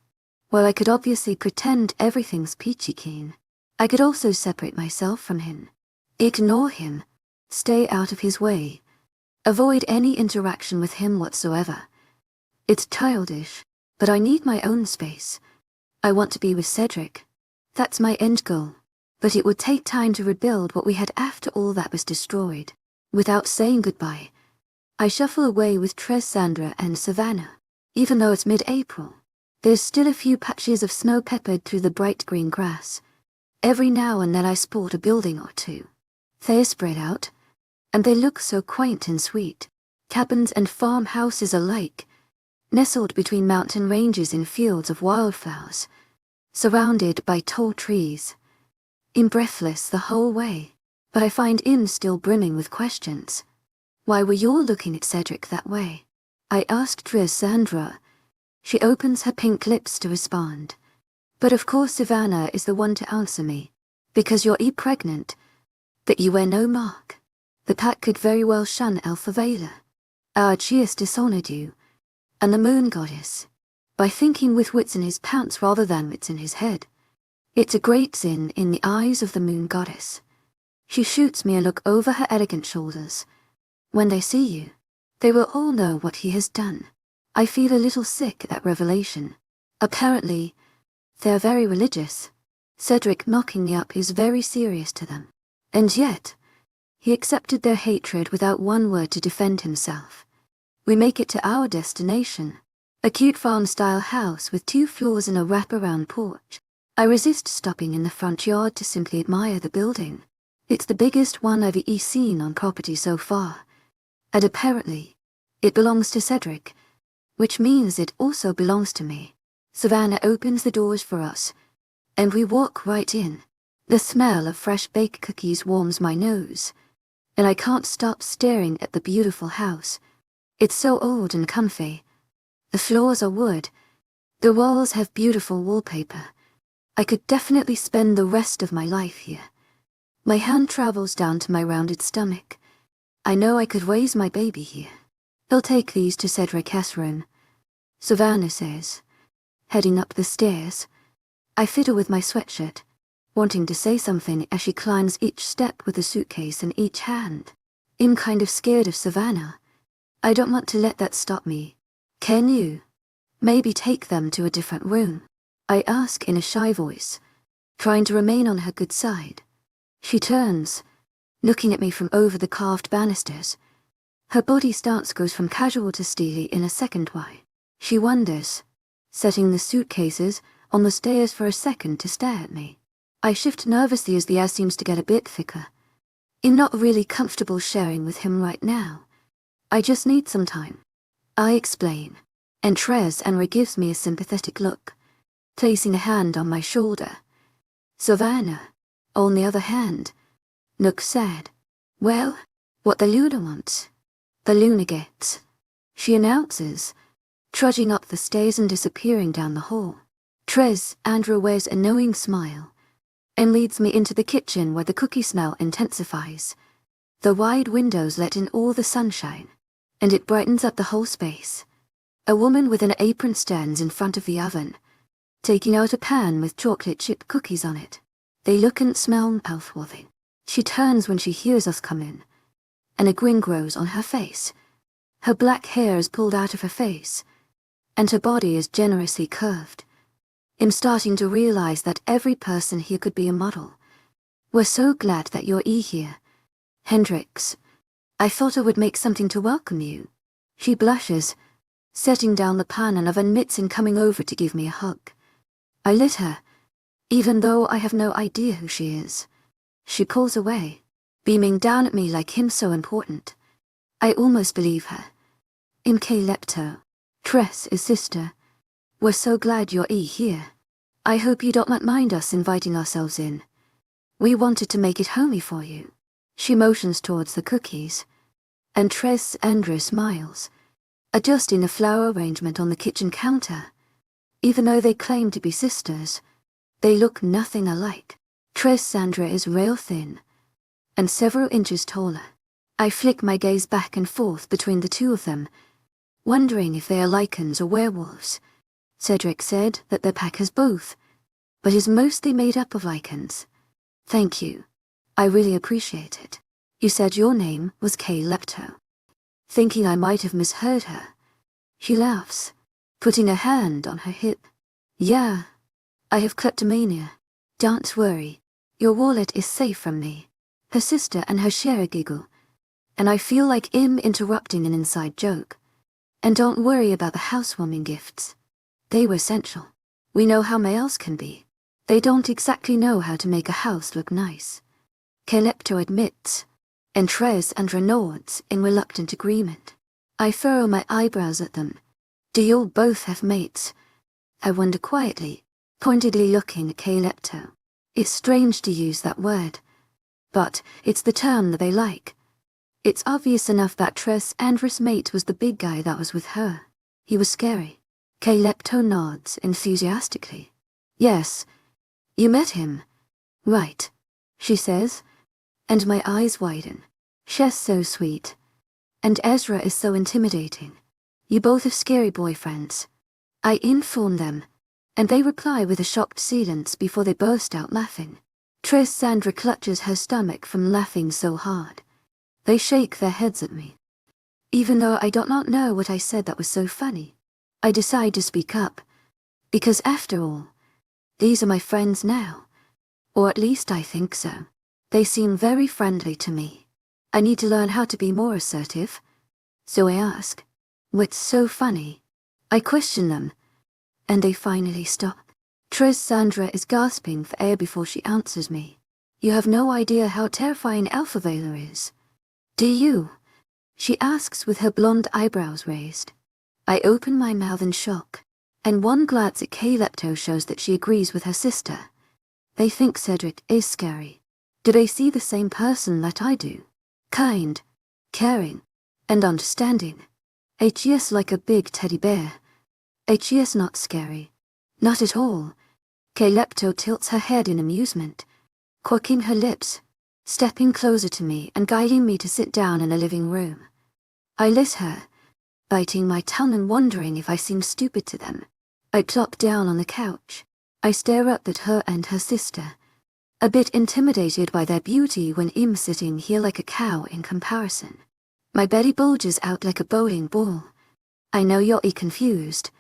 While I could obviously pretend everything's peachy keen, I could also separate myself from him. Ignore him. Stay out of his way. Avoid any interaction with him whatsoever. It's childish, but I need my own space. I want to be with Cedric. That's my end goal. But it would take time to rebuild what we had after all that was destroyed. Without saying goodbye, I shuffle away with Trez, Sandra, and Savannah. Even though it's mid-April, there's still a few patches of snow peppered through the bright green grass. Every now and then I spot a building or two. They're spread out, and they look so quaint and sweet. Cabins and farmhouses alike, nestled between mountain ranges in fields of wildflowers, surrounded by tall trees. I'm breathless the whole way, but I find Im still brimming with questions. Why were you all looking at Cedric that way? I asked Sandra. She opens her pink lips to respond. But of course Savannah is the one to answer me. Because you're pregnant. That you wear no mark. The pack could very well shun 𝐿𝐴𝐵. 𝐊𝐲𝐻 dishonored you, and the moon goddess, by thinking with wits in his pants rather than wits in his head. It's a great sin in the eyes of the moon goddess. She shoots me a look over her elegant shoulders. When they see you, they will all know what he has done. I feel a little sick at that revelation. Apparently, they're very religious. Cedric knocking me up is very serious to them. And yet, he accepted their hatred without one word to defend himself. We make it to our destination, a cute farm-style house with 2 floors and a wraparound porch. I resist stopping in the front yard to simply admire the building. It's the biggest one I've seen on property so far. And apparently, it belongs to Cedric, which means it also belongs to me. Savannah opens the doors for us, and we walk right in. The smell of fresh baked cookies warms my nose, and I can't stop staring at the beautiful house. It's so old and comfy. The floors are wood. The walls have beautiful wallpaper. I could definitely spend the rest of my life here. My hand travels down to my rounded stomach. I know I could raise my baby here. He'll take these to Cedric's room, Savannah says, heading up the stairs. I fiddle with my sweatshirt. wanting to say something as she climbs each step with a suitcase in each hand. I'm kind of scared of Savannah. I don't want to let that stop me. Can you maybe take them to a different room? I ask in a shy voice, trying to remain on her good side. She turns, looking at me from over the carved banisters. Her body stance goes from casual to steely in a second. Why? She wonders, setting the suitcases on the stairs for a second to stare at me. I shift nervously as the air seems to get a bit thicker. I'm not really comfortable sharing with him right now. I just need some time. I explain, and 𝐿𝐲 gives me a sympathetic look, placing a hand on my shoulder. Savannah, on the other hand, 𝐿𝐲 said, "Well, what the Luna wants, the Luna gets," she announces, trudging up the stairs and disappearing down the hall. 𝐿𝐲 wears a knowing smile and leads me into the kitchen where the cookie smell intensifies. The wide windows let in all the sunshine, and it brightens up the whole space. A woman with an apron stands in front of the oven, taking out a pan with chocolate chip cookies on it. They look and smell mouthwatering. She turns when she hears us come in, and a grin grows on her face. Her black hair is pulled out of her face, and her body is generously curved. I'm starting to realize that every person here could be a model. We're so glad that you're here, Hendrix. I thought I would make something to welcome you. She blushes, setting down the pan and oven mitts and coming over to give me a hug. I let her, even though I have no idea who she is. She pulls away, beaming down at me like I'm so important. I almost believe her. I'm 𝐾𝐿𝐬. 𝐿𝐲 is sister. We're so glad you're here. I hope you don't mind us inviting ourselves in. We wanted to make it homey for you. She motions towards the cookies, and 𝐿𝐲 smiles, adjusting the flower arrangement on the kitchen counter. Even though they claim to be sisters, they look nothing alike. 𝐿𝐲 is rail thin, and several inches taller. I flick my gaze back and forth between the two of them, wondering if they are lichens or werewolves. Cedric said that their pack has both, but is mostly made up of lichens. Thank you. I really appreciate it. You said your name was 𝐾𝐿𝐬. Thinking I might have misheard her, she laughs, putting a hand on her hip. Yeah, I have kleptomania. Don't worry, your wallet is safe from me. Her sister and her share giggle, and I feel like I'm interrupting an inside joke. And don't worry about the housewarming gifts. They were essential. We know how males can be. They don't exactly know how to make a house look nice. 𝐾𝐿𝐬 admits, and 𝐿𝐲 nods in reluctant agreement. I furrow my eyebrows at them. Do you all both have mates? I wonder quietly, pointedly looking at 𝐾𝐿𝐬. It's strange to use that word, but it's the term that they like. It's obvious enough that 𝐿𝐲's mate was the big guy that was with her. He was scary. 𝐾𝐿𝐬 nods enthusiastically. Yes, you met him. Right, she says, and my eyes widen. She's so sweet, and Ezra is so intimidating. You both have scary boyfriends. I inform them, and they reply with a shocked silence before they burst out laughing. 𝐿𝐲 clutches her stomach from laughing so hard. They shake their heads at me. Even though I do not know what I said that was so funny, I decide to speak up, because after all, these are my friends now, or at least I think so. They seem very friendly to me. I need to learn how to be more assertive. So I ask, what's so funny? I question them, and they finally stop. 𝐿𝐲 is gasping for air before she answers me. You have no idea how terrifying 𝐿𝐲 is. Do you? She asks with her blonde eyebrows raised. I open my mouth in shock, and one glance at 𝐾𝐿𝐬 shows that she agrees with her sister. They think Cedric is scary. Do they see the same person that I do? Kind, caring, and understanding. 𝐿𝐲 like a big teddy bear. 𝐿𝐲 not scary. Not at all. 𝐾𝐿𝐬 tilts her head in amusement, quirking her lips, stepping closer to me and guiding me to sit down in a living room. I let her, biting my tongue and wondering if I seemed stupid to them. I plop down on the couch. I stare up at her and her sister, a bit intimidated by their beauty when I'm sitting here like a cow in comparison. My belly bulges out like a bowling ball. I know you're confused,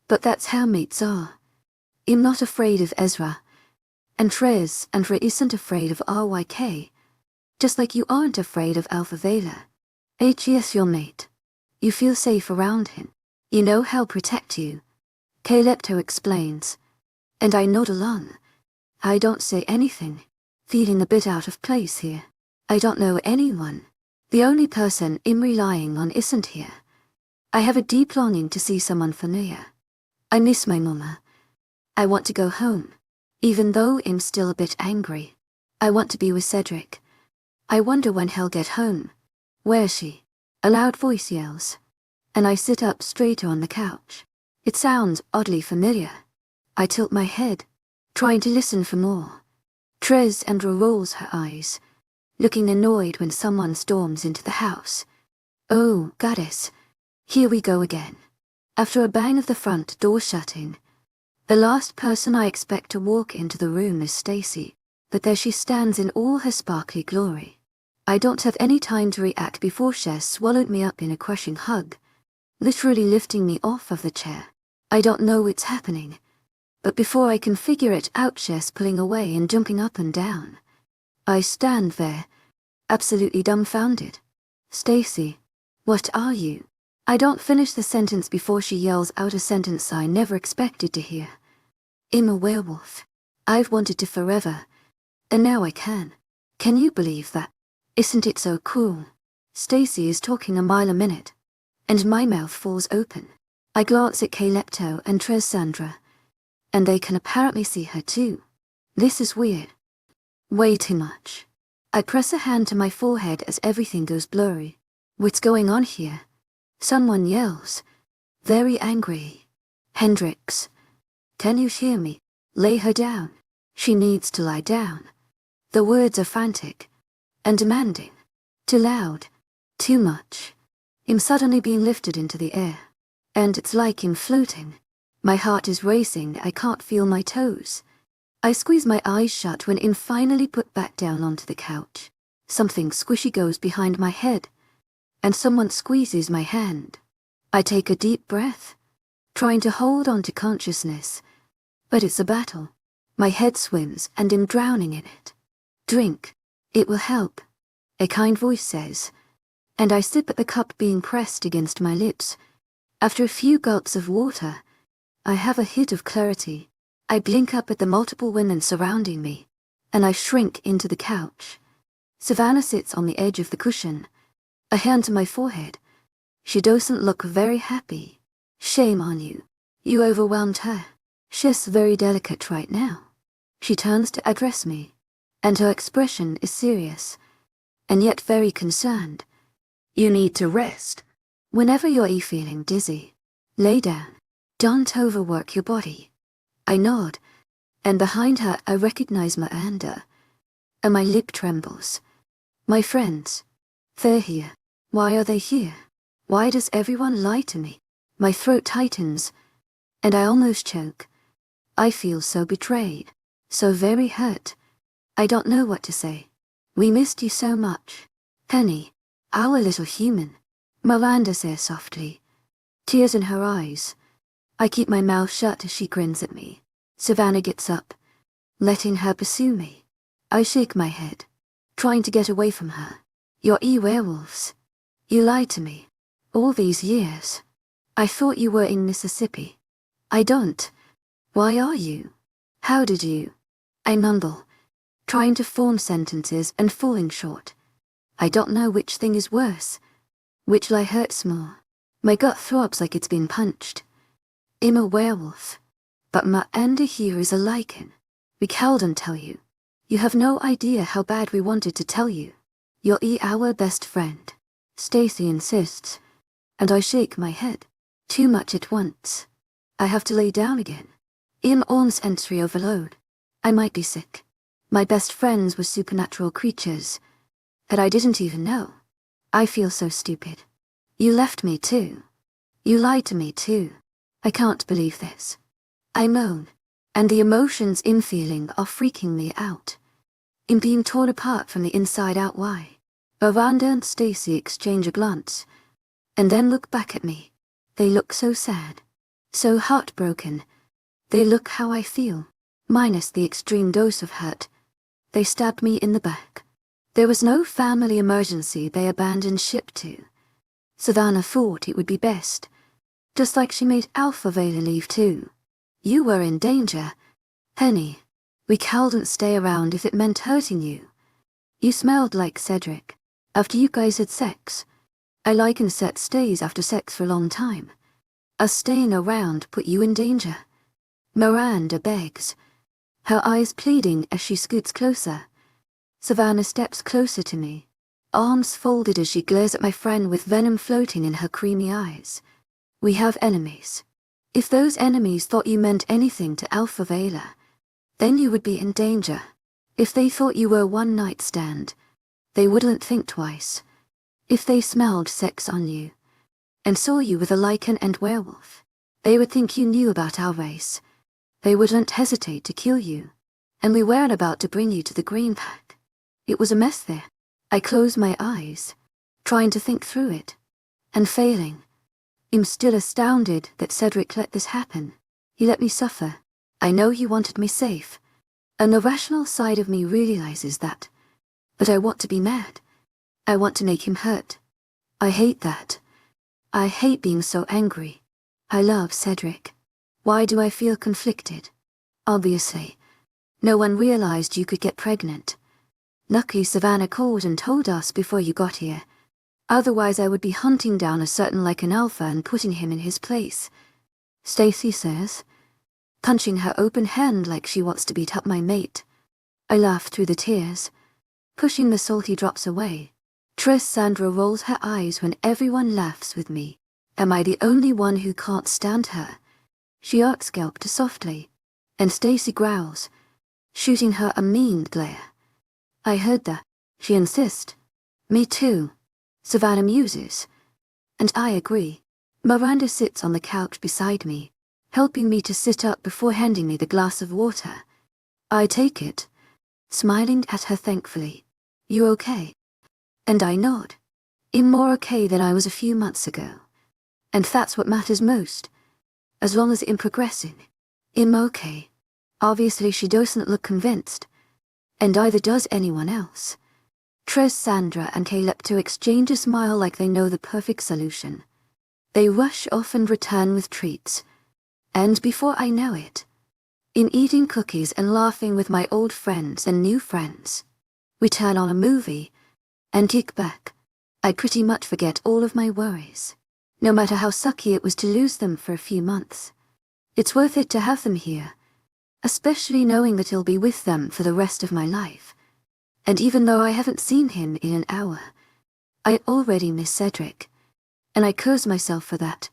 but that's how mates are. I'm not afraid of Ezra, and 𝐿𝐲 isn't afraid of RYK, just like you aren't afraid of Alpha Vela. He's your mate. You feel safe around him. You know he'll protect you. 𝐾𝐿𝐲 explains, and I nod along. I don't say anything, feeling a bit out of place here. I don't know anyone. The only person I'm relying on isn't here. I have a deep longing to see someone familiar. I miss my mama. I want to go home, even though I'm still a bit angry. I want to be with Cedric. I wonder when he'll get home. Where's she? A loud voice yells, and I sit up straighter on the couch. It sounds oddly familiar. I tilt my head, trying to listen for more. 𝐿𝐲 rolls her eyes, looking annoyed when someone storms into the house. Oh, goddess. Here we go again. After a bang of the front door shutting, the last person I expect to walk into the room is Stacy, but there she stands in all her sparkly glory. I don't have any time to react before 𝐶𝐻 swallowed me up in a crushing hug, literally lifting me off of the chair. I don't know what's happening, but before I can figure it out, 𝐶𝐻's pulling away and jumping up and down. I stand there, absolutely dumbfounded. Stacy, what are you? I don't finish the sentence before she yells out a sentence I never expected to hear. I'm a werewolf. I've wanted to forever, and now I can. Can you believe that? Isn't it so cool? Stacy is talking a mile a minute, and my mouth falls open. I glance at 𝐾𝐿𝐲 and Sandra, and they can apparently see her too. This is weird. Way too much. I press a hand to my forehead as everything goes blurry. What's going on here? Someone yells, very angry. Hendrix. Can you hear me? Lay her down. She needs to lie down. The words are frantic and demanding. Too loud. Too much. I'm suddenly being lifted into the air, and it's like I'm floating. My heart is racing. I can't feel my toes. I squeeze my eyes shut when I'm finally put back down onto the couch. Something squishy goes behind my head, and someone squeezes my hand. I take a deep breath, trying to hold on to consciousness, but it's a battle. My head swims and I'm drowning in it. Drink. It will help, a kind voice says, and I sip at the cup being pressed against my lips. After a few gulps of water, I have a hit of clarity. I blink up at the multiple women surrounding me, and I shrink into the couch. Savannah sits on the edge of the cushion, a hand to my forehead. She doesn't look very happy. Shame on you. You overwhelmed her. She's very delicate right now. She turns to address me, and her expression is serious, and yet very concerned. You need to rest. Whenever you're feeling dizzy, lay down. Don't overwork your body. I nod, and behind her I recognize Miranda, and my lip trembles. My friends. They're here. Why are they here? Why does everyone lie to me? My throat tightens, and I almost choke. I feel so betrayed, so very hurt. I don't know what to say. We missed you so much. Penny, our little human, Miranda says softly, tears in her eyes. I keep my mouth shut as she grins at me. Savannah gets up, letting her pursue me. I shake my head, trying to get away from her. You're werewolves. You lied to me. All these years. I thought you were in Mississippi. I don't. Why are you? How did you? I mumble, trying to form sentences and falling short. I don't know which thing is worse. Which lie hurts more. My gut throbs like it's been punched. I'm a werewolf, but Miranda here is a lichen. We can't tell you. You have no idea how bad we wanted to tell you. You're our best friend. Stacy insists, and I shake my head. Too much at once. I have to lay down again. I'm on sensory overload. I might be sick. My best friends were supernatural creatures that I didn't even know. I feel so stupid. You left me too. You lied to me too. I can't believe this. I moan, and the emotions I'm feeling are freaking me out. in being torn apart from the inside out. Why? Miranda and Stacy exchange a glance, and then look back at me. They look so sad, so heartbroken. They look how I feel, minus the extreme dose of hurt. They stabbed me in the back. There was no family emergency they abandoned ship to. Savannah thought it would be best, just like she made 𝐊𝐴𝐬𝐬 leave too. You were in danger, Henny. We couldn't stay around if it meant hurting you. You smelled like Cedric. After you guys had sex. I liken set stays after sex for a long time. Us staying around put you in danger. Miranda begs, her eyes pleading as she scoots closer. Savannah steps closer to me, arms folded as she glares at my friend with venom floating in her creamy eyes. We have enemies. If those enemies thought you meant anything to 𝐊𝐴𝐬𝐬, then you would be in danger. If they thought you were a one-night stand, they wouldn't think twice. If they smelled sex on you, and saw you with a lichen and werewolf, they would think you knew about our race. They wouldn't hesitate to kill you. And we weren't about to bring you to the green pack. It was a mess there. I closed my eyes, trying to think through it, and failing. I'm still astounded that Cedric let this happen. He let me suffer. I know he wanted me safe. An irrational side of me realizes that. But I want to be mad. I want to make him hurt. I hate that. I hate being so angry. I love Cedric. Why do I feel conflicted? Obviously, no one realized you could get pregnant. Lucky Savannah called and told us before you got here. Otherwise I would be hunting down a certain like an alpha and putting him in his place. Stacy says, punching her open hand like she wants to beat up my mate. I laugh through the tears, pushing the salty drops away. Sandra rolls her eyes when everyone laughs with me. Am I the only one who can't stand her? She 𝐊𝐼𝐧𝐼𝐬𝐷 softly, and Stacy growls, shooting her a mean glare. I heard that. She insists. Me too. Savannah muses. And I agree. Miranda sits on the couch beside me, helping me to sit up before handing me the glass of water. I take it, smiling at her thankfully. You okay? And I nod. I'm more okay than I was a few months ago. And that's what matters most. As long as I'm progressing, I'm okay. Obviously she doesn't look convinced. And either does anyone else. Sandra and 𝐾𝐤 exchange a smile like they know the perfect solution. They rush off and return with treats. And before I know it, in eating cookies and laughing with my old friends and new friends, we turn on a movie and kick back. I pretty much forget all of my worries, no matter how sucky it was to lose them for a few months. It's worth it to have them here, especially knowing that I'll be with them for the rest of my life. And even though I haven't seen him in an hour, I already miss Cedric, and I curse myself for that.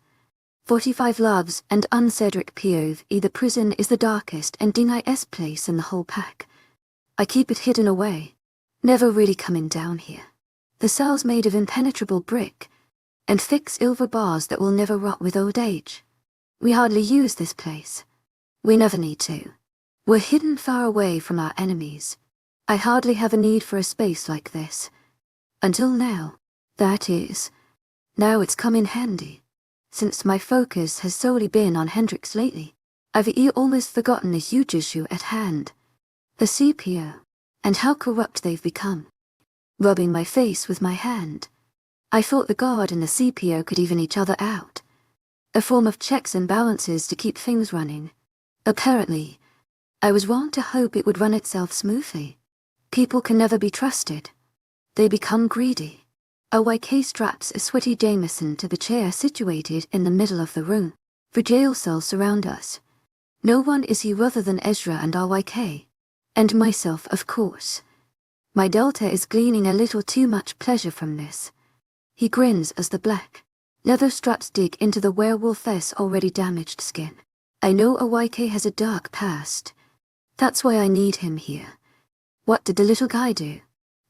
45 loves and 𝐶𝐻𝐷 𝐶𝐬𝐻, the prison is the darkest and 𝐷𝐼𝐻 place in the whole pack. I keep it hidden away, never really coming down here. The cell's made of impenetrable brick, and thick silver bars that will never rot with old age. We hardly use this place. We never need to. We're hidden far away from our enemies. I hardly have a need for a space like this. Until now, that is. Now it's come in handy. Since my focus has solely been on Hendrix lately, I've almost forgotten the huge issue at hand. The CPO, and how corrupt they've become. Rubbing my face with my hand. I thought the guard and the CPO could even each other out. A form of checks and balances to keep things running. Apparently, I was wrong to hope it would run itself smoothly. People can never be trusted. They become greedy. 𝐻𝐻𝐿 straps a sweaty Jameson to the chair situated in the middle of the room. The jail cells surround us. No one is here other than Ezra and 𝐻𝐻𝐿. And myself, of course. My Delta is gleaning a little too much pleasure from this. He grins as the black leather straps dig into the werewolf's already damaged skin. I know 𝐻𝐻𝐿 has a dark past. That's why I need him here. What did the little guy do?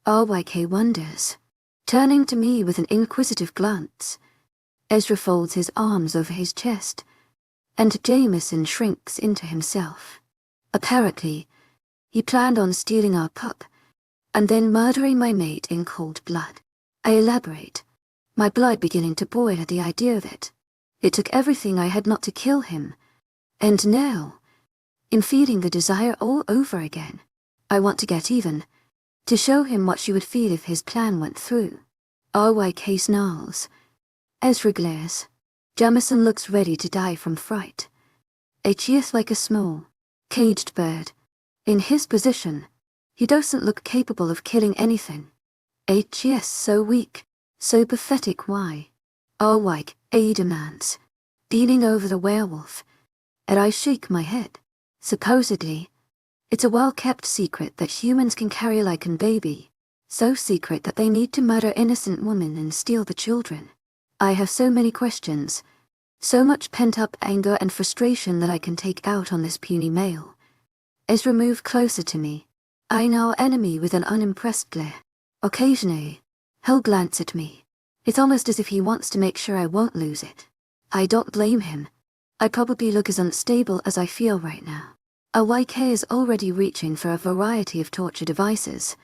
𝐻𝐻𝐿 wonders, turning to me with an inquisitive glance. Ezra folds his arms over his chest, and Jameson shrinks into himself. Apparently, he planned on stealing our pup and then murdering my mate in cold blood. I elaborate, my blood beginning to boil at the idea of it. It took everything I had not to kill him. And now, in feeling the desire all over again, I want to get even, to show him what she would feel if his plan went through. 𝐊𝐲𝐾𝐲𝐻𝐬 𝐊𝐢𝐳. Jamison looks ready to die from fright. A cheers like a small, caged bird. In his position, he doesn't look capable of killing anything. A cheers so weak, so pathetic. Why? 𝐊𝐲𝐾𝐲𝐬 demands, leaning over the werewolf, and I shake my head. Supposedly, it's a well-kept secret that humans can carry a lichen baby, so secret that they need to murder innocent women and steal the children. I have so many questions, so much pent-up anger and frustration that I can take out on this puny male. 𝐻𝐲 moved closer to me, eyeing our enemy with an unimpressed glare. Occasionally, he'll glance at me. It's almost as if he wants to make sure I won't lose it. I don't blame him. I probably look as unstable as I feel right now. 𝐊𝐲𝐾 is already reaching for a variety of torture devices,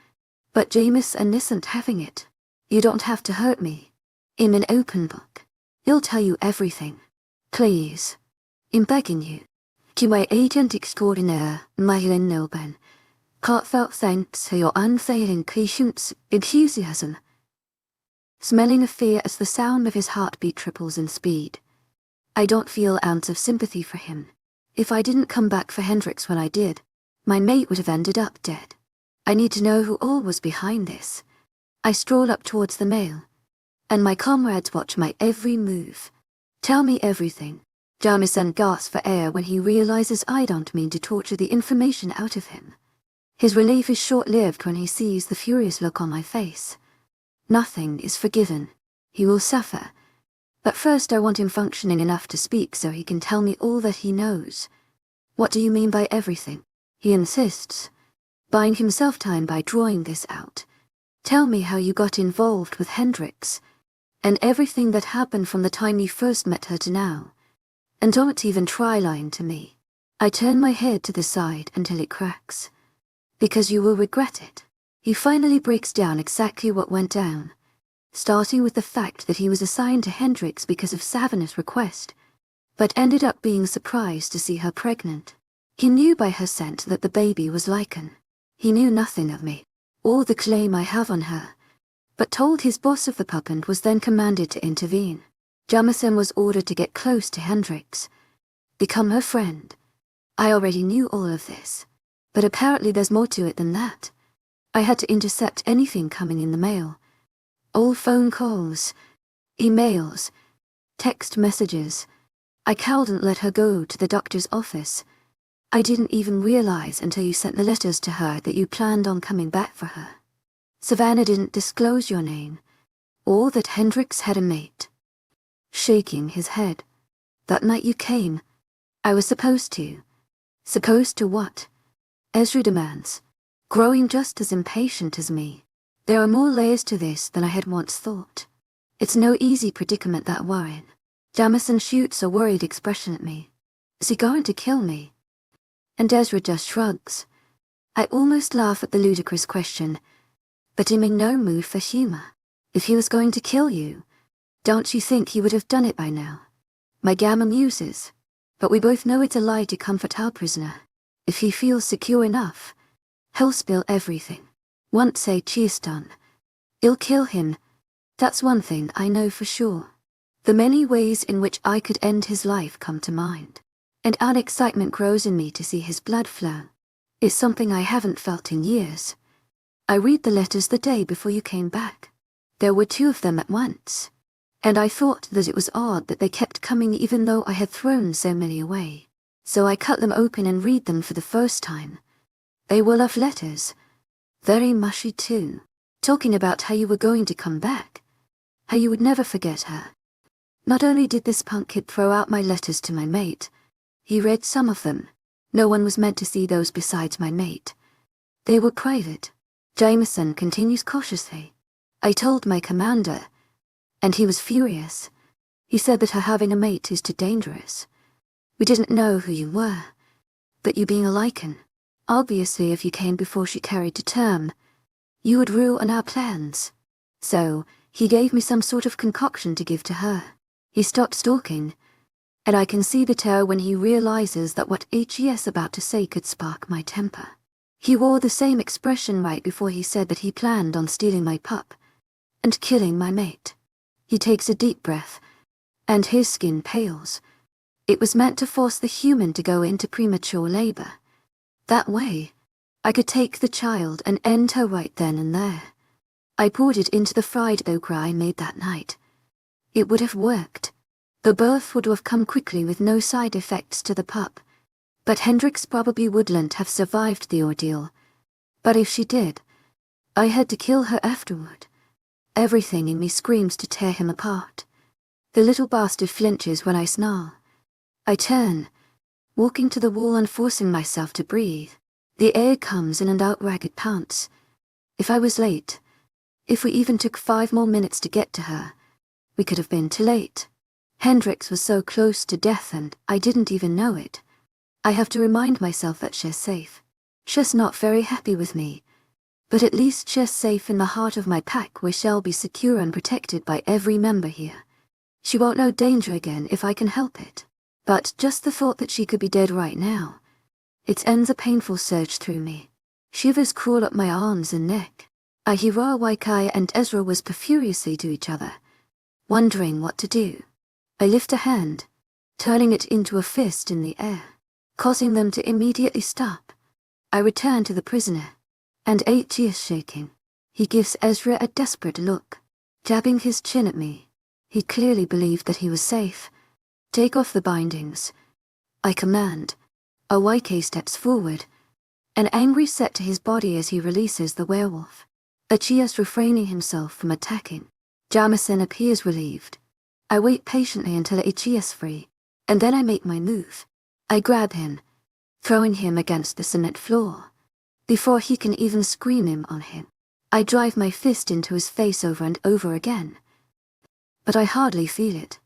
but Jameson isn't having it. You don't have to hurt me. I'm an open book. He'll tell you everything. Please. I'm begging you. 𝐊𝐲𝐬𝐩𝐼𝐻𝐸 𝐊𝐢𝐳𝐻𝐸 Heartfelt thanks for your unfailing patience, enthusiasm. Smelling of fear as the sound of his heartbeat triples in speed. I don't feel an ounce of sympathy for him. If I didn't come back for Hendrix when I did, my mate would have ended up dead. I need to know who all was behind this. I stroll up towards the male, and my comrades watch my every move. Tell me everything. Jamison gasps for air when he realizes I don't mean to torture the information out of him. His relief is short-lived when he sees the furious look on my face. Nothing is forgiven. He will suffer. But first I want him functioning enough to speak so he can tell me all that he knows. What do you mean by everything? He insists, buying himself time by drawing this out. Tell me how you got involved with Hendrix, and everything that happened from the time you first met her to now. And don't even try lying to me. I turn my head to the side until it cracks. Because you will regret it. He finally breaks down exactly what went down, starting with the fact that he was assigned to Hendrix because of Savannah's request, but ended up being surprised to see her pregnant. He knew by her scent that the baby was lichen. He knew nothing of me, or the claim I have on her, but told his boss of the pup and was then commanded to intervene. Jamison was ordered to get close to Hendrix, become her friend. I already knew all of this, but apparently there's more to it than that. I had to intercept anything coming in the mail. All phone calls, emails, text messages. I couldn't let her go to the doctor's office. I didn't even realize until you sent the letters to her that you planned on coming back for her. Savannah didn't disclose your name, or that Hendrix had a mate. Shaking his head. That night you came, I was supposed to. Supposed to what? 𝐻𝐲 demands, growing just as impatient as me. There are more layers to this than I had once thought. It's no easy predicament that we're in. Jamison shoots a worried expression at me. Is he going to kill me? And 𝐻𝐲 just shrugs. I almost laugh at the ludicrous question, but I'm in no mood for humor. If he was going to kill you, don't you think he would have done it by now? My gamma muses, but we both know it's a lie to comfort our prisoner. If he feels secure enough, he'll spill everything. Once 𝐊𝐲𝐼𝐻𝐸 is done, he'll kill him. That's one thing I know for sure. The many ways in which I could end his life come to mind, and an excitement grows in me to see his blood flow. It's something I haven't felt in years. I read the letters the day before you came back. There were 2 of them at once, and I thought that it was odd that they kept coming even though I had thrown so many away. So I cut them open and read them for the first time. They were love letters. Very mushy too. Talking about how you were going to come back. How you would never forget her. Not only did this punk kid throw out my letters to my mate, he read some of them. No one was meant to see those besides my mate. They were private. Jamison continues cautiously. I told my commander, and he was furious. He said that her having a mate is too dangerous. We didn't know who you were, but you being a lichen. Obviously if you came before she carried to term, You would ruin our plans. So, he gave me some sort of concoction to give to her. He stopped stalking, and I can see the terror when he realizes that what 𝐻ES about to say could spark my temper. He wore the same expression right before he said that he planned on stealing my pup and killing my mate. He takes a deep breath, and his skin pales. It was meant to force the human to go into premature labor. That way, I could take the child and end her right then and there. I poured it into the fried okra I made that night. It would have worked. The birth would have come quickly with no side effects to the pup. But Hendrix probably wouldn't have survived the ordeal. But if she did, I had to kill her afterward. Everything in me screams to tear him apart. The little bastard flinches when I snarl. I turn, walking to the wall and forcing myself to breathe. The air comes in and out ragged pounce. If I was late, if we even took 5 more minutes to get to her, we could have been too late. Hendrix was so close to death and I didn't even know it. I have to remind myself that she's safe. She's not very happy with me, but at least she's safe in the heart of my pack where she'll be secure and protected by every member here. She won't know danger again if I can help it. But just the thought that she could be dead right now, it sends a painful surge through me. Shivers crawl up my arms and neck. I hear why Kai and Ezra whisper furiously to each other, wondering what to do. I lift a hand, turning it into a fist in the air, causing them to immediately stop. I return to the prisoner, and 𝐻E is shaking. He gives Ezra a desperate look, jabbing his chin at me. He clearly believed that he was safe. Take off the bindings. I command. 𝐊𝐲 steps forward, an angry set to his body as he releases the werewolf. 𝐻E is refraining himself from attacking. Jamison appears relieved. I wait patiently until 𝐻E is free, and then I make my move. I grab him, throwing him against the cement floor. Before he can even scream him on him, I drive my fist into his face over and over again. But I hardly feel it.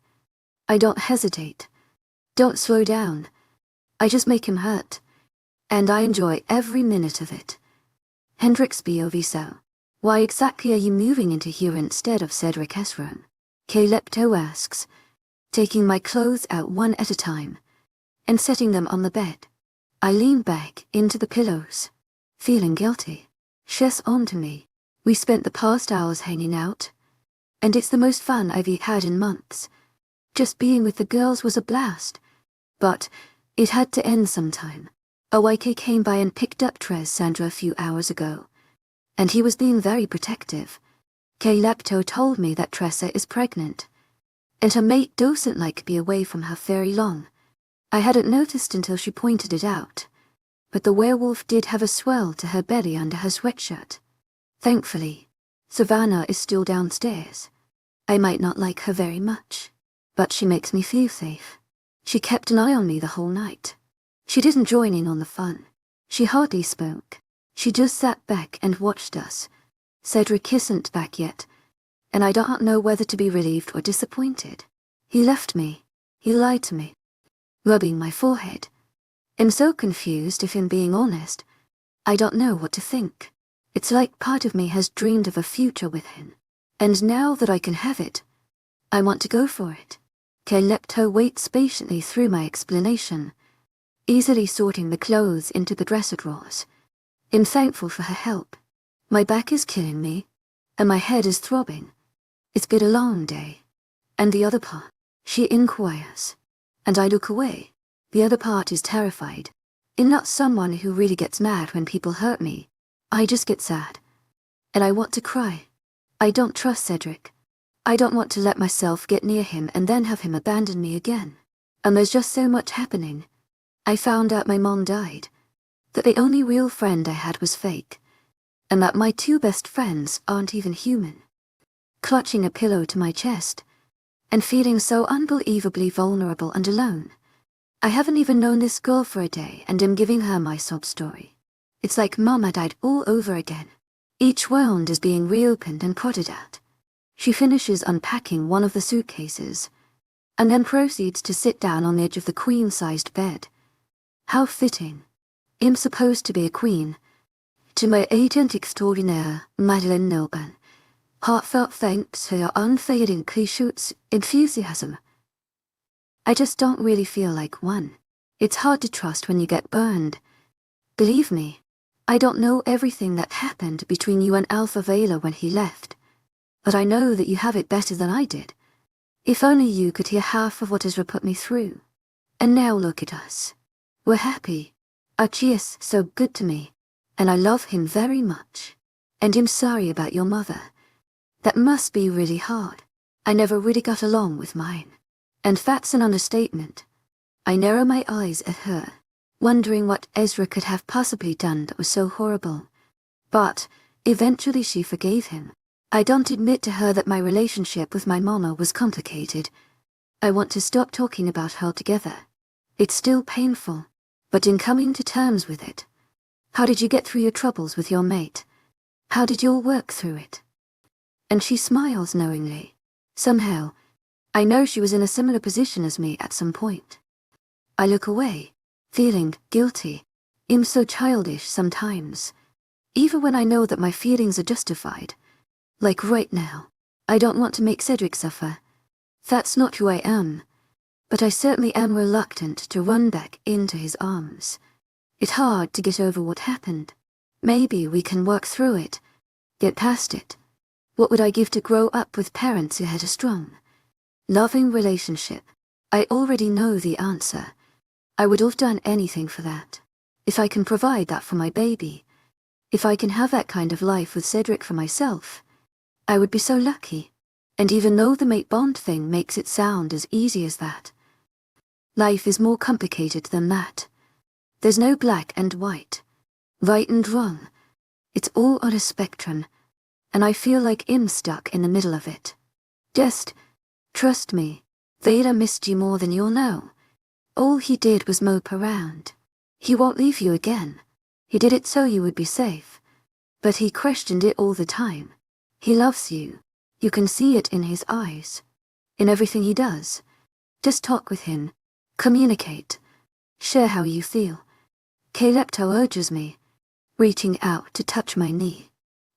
I don't hesitate. Don't slow down. I just make him hurt. And I enjoy every minute of it. Hendrix 𝐊𝐲𝐬𝐧. Why exactly are you moving into here instead of Cedric 𝐻𝐬 𝐬𝐵 asks, taking my clothes out one at a time and setting them on the bed. I lean back into the pillows, feeling guilty. She's on to me. We spent the past hours hanging out, and it's the most fun I've had in months. Just being with the girls was a blast, but it had to end sometime. 𝐊𝐲 came by and picked up Sandra a few hours ago, and he was being very protective. 𝐾𝐿 told me that Tressa is pregnant, and her mate doesn't like to be away from her very long. I hadn't noticed until she pointed it out, but the werewolf did have a swell to her belly under her sweatshirt. Thankfully, Savannah is still downstairs. I might not like her very much, but she makes me feel safe. She kept an eye on me the whole night. She didn't join in on the fun. She hardly spoke. She just sat back and watched us. Cedric isn't back yet, and I don't know whether to be relieved or disappointed. He left me. He lied to me. Rubbing my forehead. I'm so confused if I'm being honest. I don't know what to think. It's like part of me has dreamed of a future with him. And now that I can have it, I want to go for it. 𝐾𝐿 waits patiently through my explanation, easily sorting the clothes into the dresser drawers. I'm thankful for her help. My back is killing me, and my head is throbbing. It's been a long day. And the other part, she inquires, and I look away. The other part is terrified. I'm not someone who really gets mad when people hurt me. I just get sad. And I want to cry. I don't trust Cedric. I don't want to let myself get near him and then have him abandon me again. And there's just so much happening. I found out my mom died, that the only real friend I had was fake, and that my 2 best friends aren't even human. Clutching a pillow to my chest, and feeling so unbelievably vulnerable and alone. I haven't even known this girl for a day and am giving her my sob story. It's like Mama died all over again. Each wound is being reopened and prodded at. She finishes unpacking one of the suitcases, and then proceeds to sit down on the edge of the queen-sized bed. How fitting. I'm supposed to be a queen, To my agent extraordinaire, Madeleine Noban, heartfelt thanks for your unfading 𝐊𝐢𝐧𝐬 enthusiasm. I just don't really feel like one. It's hard to trust when you get burned. Believe me, I don't know everything that happened between you and 𝐊𝐴𝐵 when he left, but I know that you have it better than I did. If only you could hear half of what Ezra put me through. And now look at us. We're happy. Archie is so good to me, and I love him very much. And I'm sorry about your mother. That must be really hard. I never really got along with mine. And that's an understatement. I narrow my eyes at her, wondering what Ezra could have possibly done that was so horrible. But eventually she forgave him. I don't admit to her that my relationship with my mama was complicated. I want to stop talking about her altogether. It's still painful, but in coming to terms with it. How did you get through your troubles with your mate? How did you all work through it? And she smiles knowingly. Somehow, I know she was in a similar position as me at some point. I look away, feeling guilty. I'm so childish sometimes. Even when I know that my feelings are justified. Like right now, I don't want to make Cedric suffer. That's not who I am. But I certainly am reluctant to run back into his arms. It's hard to get over what happened. Maybe we can work through it. Get past it. What would I give to grow up with parents who had a strong, loving relationship? I already know the answer. I would have done anything for that. If I can provide that for my baby, if I can have that kind of life with Cedric for myself, I would be so lucky. And even though the mate bond thing makes it sound as easy as that, life is more complicated than that. There's no black and white, right and wrong. It's all on a spectrum, and I feel like I'm stuck in the middle of it. Just trust me, Vader missed you more than you'll know. All he did was mope around. He won't leave you again. He did it so you would be safe. But he questioned it all the time. He loves you. You can see it in his eyes. In everything he does. Just talk with him. Communicate. Share how you feel. 𝐊𝐴𝐳 urges me, reaching out to touch my knee.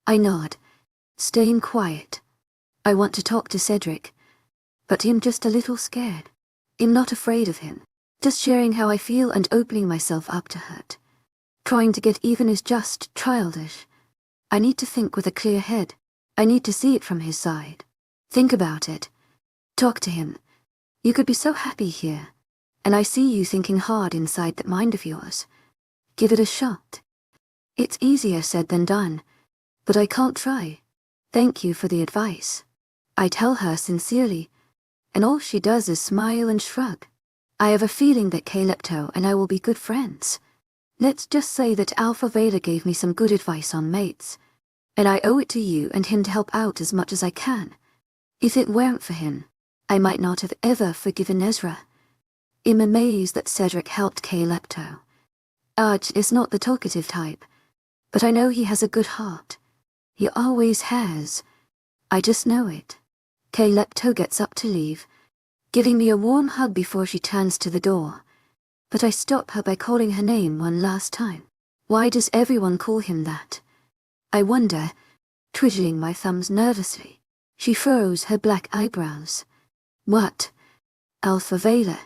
I nod, staying quiet. I want to talk to Cedric, but I'm just a little scared. I'm not afraid of him. Just sharing how I feel and opening myself up to hurt. Trying to get even is just childish. I need to think with a clear head. I need to see it from his side. Think about it. Talk to him. You could be so happy here. And I see you thinking hard inside that mind of yours. Give it a shot. It's easier said than done, but I can't try. Thank you for the advice. I tell her sincerely, and all she does is smile and shrug. I have a feeling that 𝐊𝐴𝐳 and I will be good friends. Let's just say that 𝐊𝐴𝐵 gave me some good advice on mates, and I owe it to you and him to help out as much as I can. If it weren't for him, I might not have ever forgiven Ezra. I'm amazed that Cedric helped 𝐊𝐴𝐵. 𝐊𝐢𝐧 is not the talkative type, but I know he has a good heart. He always has. I just know it. 𝐊𝐴𝐵 gets up to leave, giving me a warm hug before she turns to the door. But I stop her by calling her name one last time. Why does everyone call him that? I wonder, twiddling my thumbs nervously. She furrows her black eyebrows. What? 𝐿𝐴𝐵.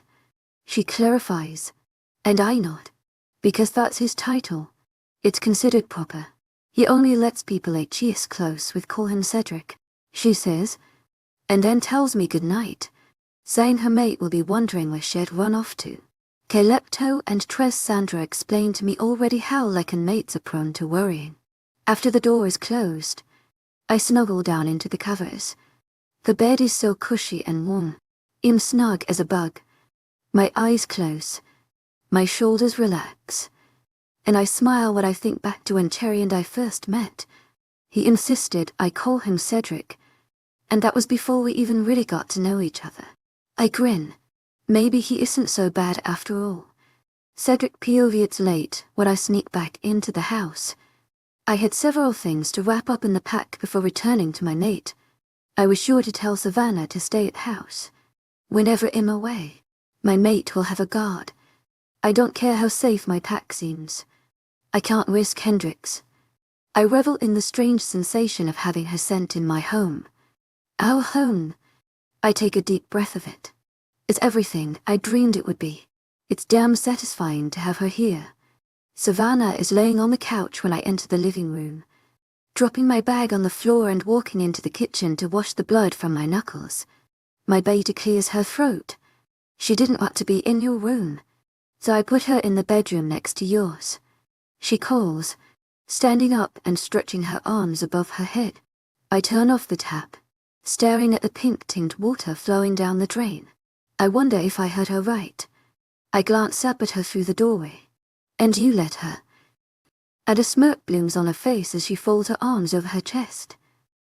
She clarifies, and I nod. Because that's his title. It's considered proper. He only lets people 𝐿𝐴𝐧𝐸 close with call him Cedric, she says, and then tells me good night, saying her mate will be wondering where she'd run off to. 𝐊𝐴𝐵 and Sandra explained to me already how Leccan mates are prone to worrying. After the door is closed, I snuggle down into the covers. The bed is so cushy and warm. I'm snug as a bug. My eyes close. My shoulders relax. And I smile when I think back to when Cherry and I first met. He insisted I call him Cedric, and that was before we even really got to know each other. I grin. Maybe he isn't so bad after all. Cedric POV it's late when I sneak back into the house. I had several things to wrap up in the pack before returning to my mate. I was sure to tell Savannah to stay at house. Whenever I'm away, my mate will have a guard. I don't care how safe my pack seems. I can't risk Hendrix. I revel in the strange sensation of having her scent in my home. Our home. I take a deep breath of it. It's everything I dreamed it would be. It's damn satisfying to have her here. Savannah is laying on the couch when I enter the living room, dropping my bag on the floor and walking into the kitchen to wash the blood from my knuckles. My beta clears her throat. She didn't want to be in your room, so I put her in the bedroom next to yours. She calls, standing up and stretching her arms above her head. I turn off the tap, staring at the pink-tinged water flowing down the drain. I wonder if I heard her right. I glance up at her through the doorway. And you let her. And a smirk blooms on her face as she folds her arms over her chest.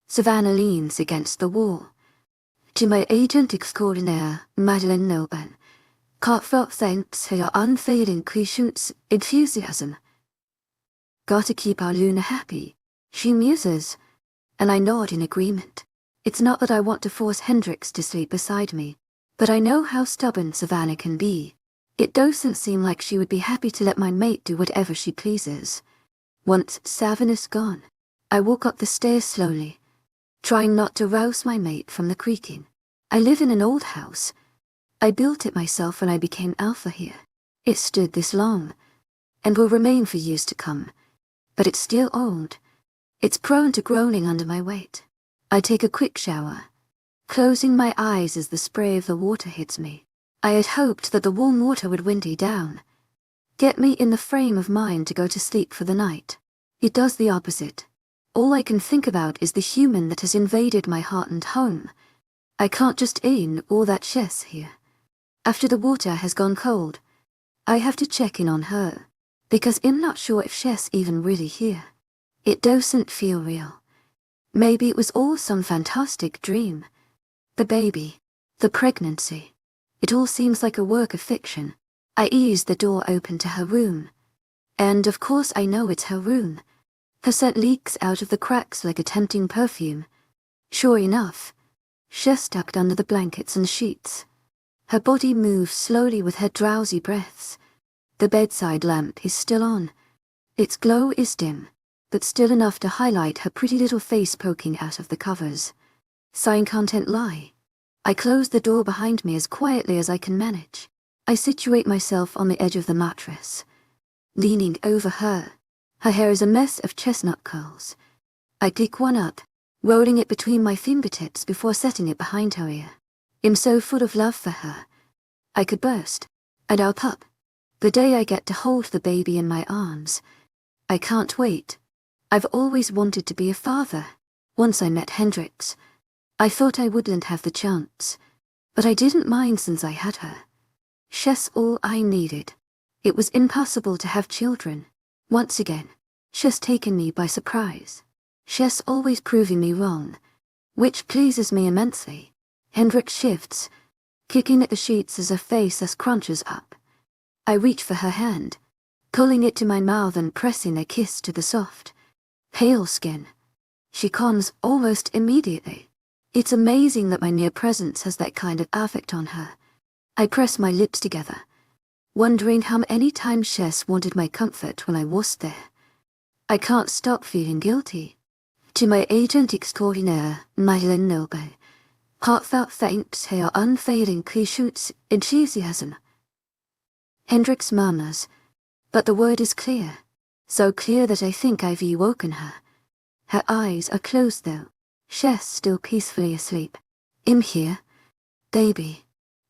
Savannah leans against the wall. 𝐿𝐤𝐳𝐸𝐻𝐬 𝐑𝐞𝐝𝐬 unveiled enthusiasm. Gotta keep our Luna happy, she muses, and I nod in agreement. It's not that I want to force Hendrix to sleep beside me, but I know how stubborn Savannah can be. It doesn't seem like she would be happy to let my mate do whatever she pleases. Once Savannah's gone, I walk up the stairs slowly, trying not to rouse my mate from the creaking. I live in an old house. I built it myself when I became alpha here. It stood this long, and will remain for years to come. But it's still old. It's prone to groaning under my weight. I take a quick shower, closing my eyes as the spray of the water hits me. I had hoped that the warm water would windy down, get me in the frame of mind to go to sleep for the night. It does the opposite. All I can think about is the human that has invaded my heart and home. I can't just in all that 𝐿𝐤𝐳𝐸 here. After the water has gone cold, I have to check in on her, because I'm not sure if 𝐿𝐤𝐳 even really here. It doesn't feel real. Maybe it was all some fantastic dream. The baby, the pregnancy. It all seems like a work of fiction. I ease the door open to her room. And of course I know it's her room. Her scent leaks out of the cracks like a tempting perfume. Sure enough, 𝐿𝐤𝐳 tucked under the blankets and sheets. Her body moves slowly with her drowsy breaths. The bedside lamp is still on. Its glow is dim, but still enough to highlight her pretty little face poking out of the covers. Sign content lie. I close the door behind me as quietly as I can manage. I situate myself on the edge of the mattress, leaning over her. Her hair is a mess of chestnut curls. I pick one up, rolling it between my fingertips before setting it behind her ear. I'm so full of love for her. I could burst, and I'll pop. The day I get to hold the baby in my arms. I can't wait. I've always wanted to be a father. Once I met Hendrix, I thought I wouldn't have the chance, but I didn't mind since I had her. 𝐿𝐤𝐳's all I needed. It was impossible to have children. Once again, 𝐿𝐤𝐳's taken me by surprise. 𝐿𝐤𝐳's always proving me wrong, which pleases me immensely. Hendrix shifts, kicking at the sheets as her face crunches up. I reach for her hand, pulling it to my mouth and pressing a kiss to the soft, pale skin. She calms almost immediately. It's amazing that my near presence has that kind of affect on her. I press my lips together, wondering how many times 𝐿𝐤𝐳 wanted my comfort when I was there. I can't stop feeling guilty. 𝐿𝐤𝐳𝐸𝐻𝐬 𝐑𝐞𝐝𝐬 heartfelt thanks 𝐿𝐤𝐳 unfailing 𝐊𝐤𝐳𝐸𝐻𝐬. Hendrix murmurs, but the word is clear, so clear that I think I've woken her. Her eyes are closed though. 𝐿𝐤𝐳 still peacefully asleep. I'm here, baby,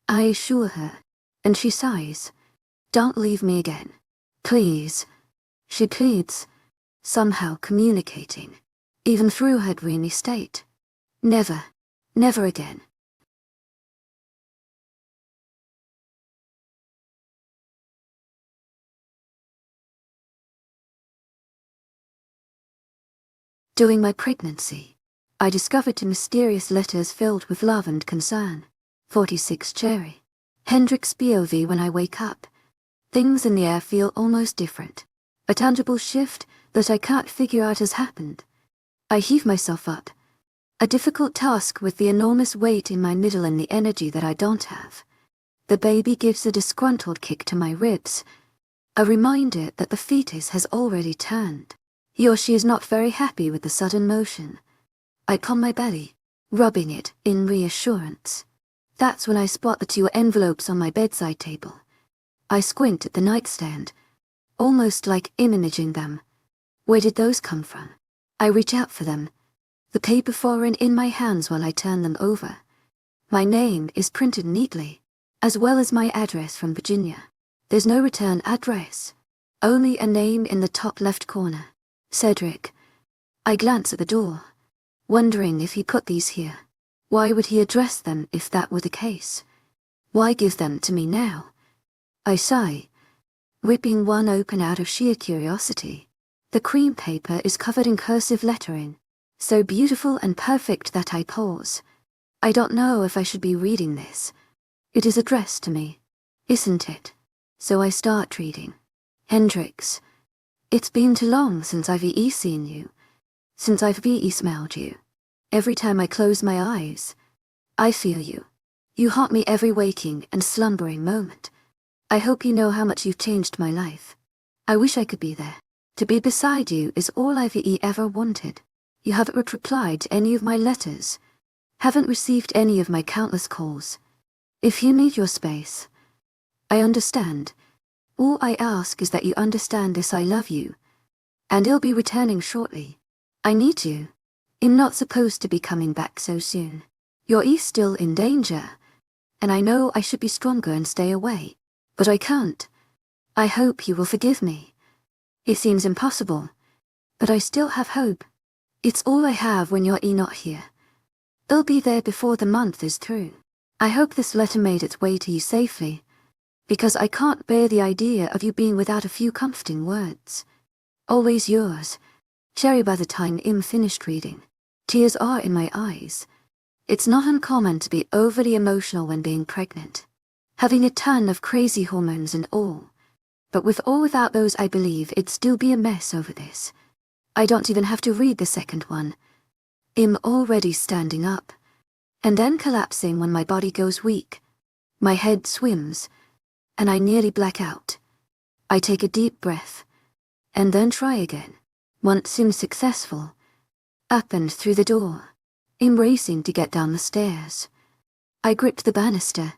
I assure her, and she sighs. Don't leave me again, please, she pleads, somehow communicating, even through her dreamy state. Never, never again. During my pregnancy, I discovered mysterious letters filled with love and concern. 46 Cherry. Hendrix POV. When I wake up, things in the air feel almost different. A tangible shift that I can't figure out has happened. I heave myself up. A difficult task with the enormous weight in my middle and the energy that I don't have. The baby gives a disgruntled kick to my ribs. A reminder that the fetus has already turned. He or she is not very happy with the sudden motion. I calm my belly, rubbing it in reassurance. That's when I spot the 2 envelopes on my bedside table. I squint at the nightstand, almost like imaging them. Where did those come from? I reach out for them, the paper foreign in my hands while I turn them over. My name is printed neatly, as well as my address from Virginia. There's no return address, only a name in the top left corner. Cedric. I glance at the door, wondering if he put these here. Why would he address them if that were the case? Why give them to me now? I sigh, ripping one open out of sheer curiosity. The cream paper is covered in cursive lettering, so beautiful and perfect that I pause. I don't know if I should be reading this. It is addressed to me, isn't it? So I start reading. Hendrix. It's been too long since I've seen you, since I've smelled you. Every time I close my eyes, I feel you. You haunt me every waking and slumbering moment. I hope you know how much you've changed my life. I wish I could be there. To be beside you is all I've ever wanted. You haven't replied to any of my letters, haven't received any of my countless calls. If you need your space, I understand. All I ask is that you understand this: I love you, and I'll be returning shortly. I need you. I'm not supposed to be coming back so soon. You're still in danger, and I know I should be stronger and stay away, but I can't. I hope you will forgive me. It seems impossible, but I still have hope. It's all I have when you're not here. I'll be there before the month is through. I hope this letter made its way to you safely, because I can't bear the idea of you being without a few comforting words. Always yours, Cherry. By the time I'm finished reading, tears are in my eyes. It's not uncommon to be overly emotional when being pregnant, having a ton of crazy hormones and all. But with or without those, I believe it'd still be a mess over this. I don't even have to read the second one. I'm already standing up, and then collapsing when my body goes weak. My head swims, and I nearly black out. I take a deep breath, and then try again. Once I'm successful, up and through the door. I'm racing to get down the stairs. I grip the banister,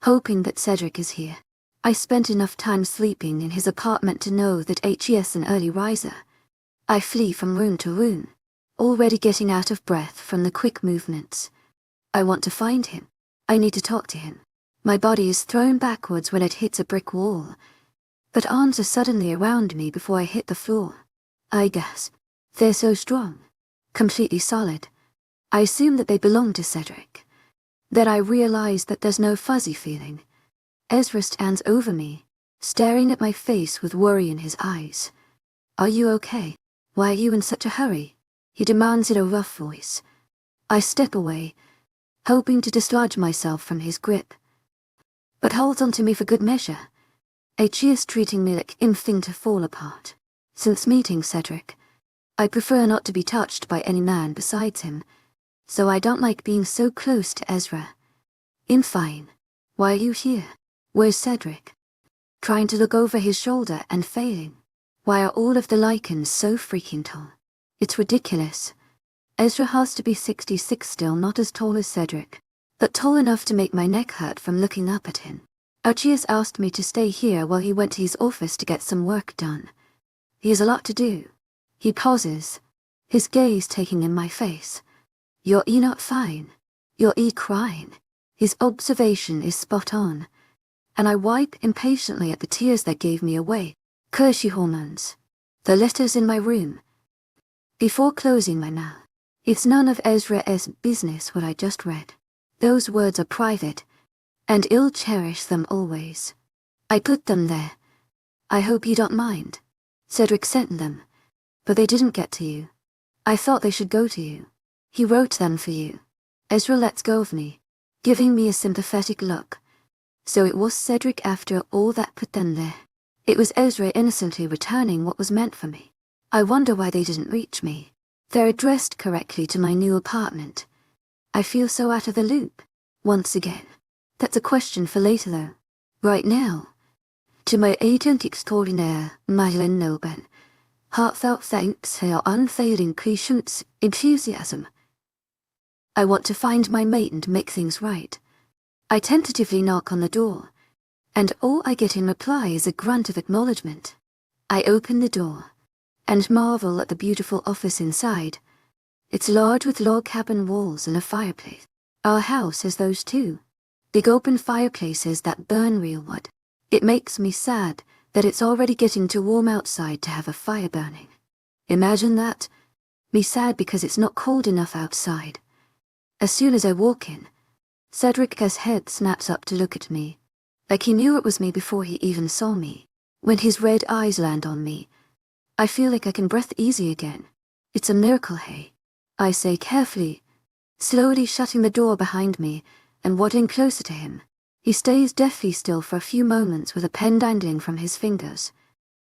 hoping that Cedric is here. I spent enough time sleeping in his apartment to know that he's an early riser. I flee from room to room, already getting out of breath from the quick movements. I want to find him. I need to talk to him. My body is thrown backwards when it hits a brick wall, but arms are suddenly around me before I hit the floor. I gasp. They're so strong, completely solid. I assume that they belong to Cedric. Then I realize that there's no fuzzy feeling. Ezra stands over me, staring at my face with worry in his eyes. Are you okay? Why are you in such a hurry? He demands in a rough voice. I step away, hoping to dislodge myself from his grip, but holds onto me for good measure. Is treating me like thing to fall apart. Since meeting Cedric, I prefer not to be touched by any man besides him, so I don't like being so close to Ezra. I'm fine. Why are you here? Where's Cedric? Trying to look over his shoulder and failing. Why are all of the lichens so freaking tall? It's ridiculous. Ezra has to be 66 still, not as tall as Cedric, but tall enough to make my neck hurt from looking up at him. Has asked me to stay here while he went to his office to get some work done. He has a lot to do. He pauses, his gaze taking in my face. You're not fine. You're crying. His observation is spot on, and I wipe impatiently at the tears that gave me away. Cursey hormones. The letters in my room. Before closing my mouth. It's none of Ezra's business what I just read. Those words are private, and I'll cherish them always. I put them there. I hope you don't mind. Cedric sent them, but they didn't get to you. I thought they should go to you. He wrote them for you. Ezra lets go of me, giving me a sympathetic look. So it was Cedric after all that put them there. It was Ezra innocently returning what was meant for me. I wonder why they didn't reach me. They're addressed correctly to my new apartment. I feel so out of the loop. Once again. That's a question for later though. Right now. To my agent extraordinaire, 𝐊𝐿𝐬 𝐑𝐞𝐝, Heartfelt thanks for your unfailing patience, enthusiasm. I want to find my mate and make things right. I tentatively knock on the door, and all I get in reply is a grunt of acknowledgement. I open the door, and marvel at the beautiful office inside. It's large with log cabin walls and a fireplace. Our house has those too. Big open fireplaces that burn real wood. It makes me sad that it's already getting too warm outside to have a fire burning. Imagine that. Me sad because it's not cold enough outside. As soon as I walk in, Cedric's head snaps up to look at me, like he knew it was me before he even saw me. When his red eyes land on me, I feel like I can breathe easy again. It's a miracle, hey? I say carefully, slowly shutting the door behind me and waddling closer to him. He stays deathly still for a few moments with a pen dangling from his fingers.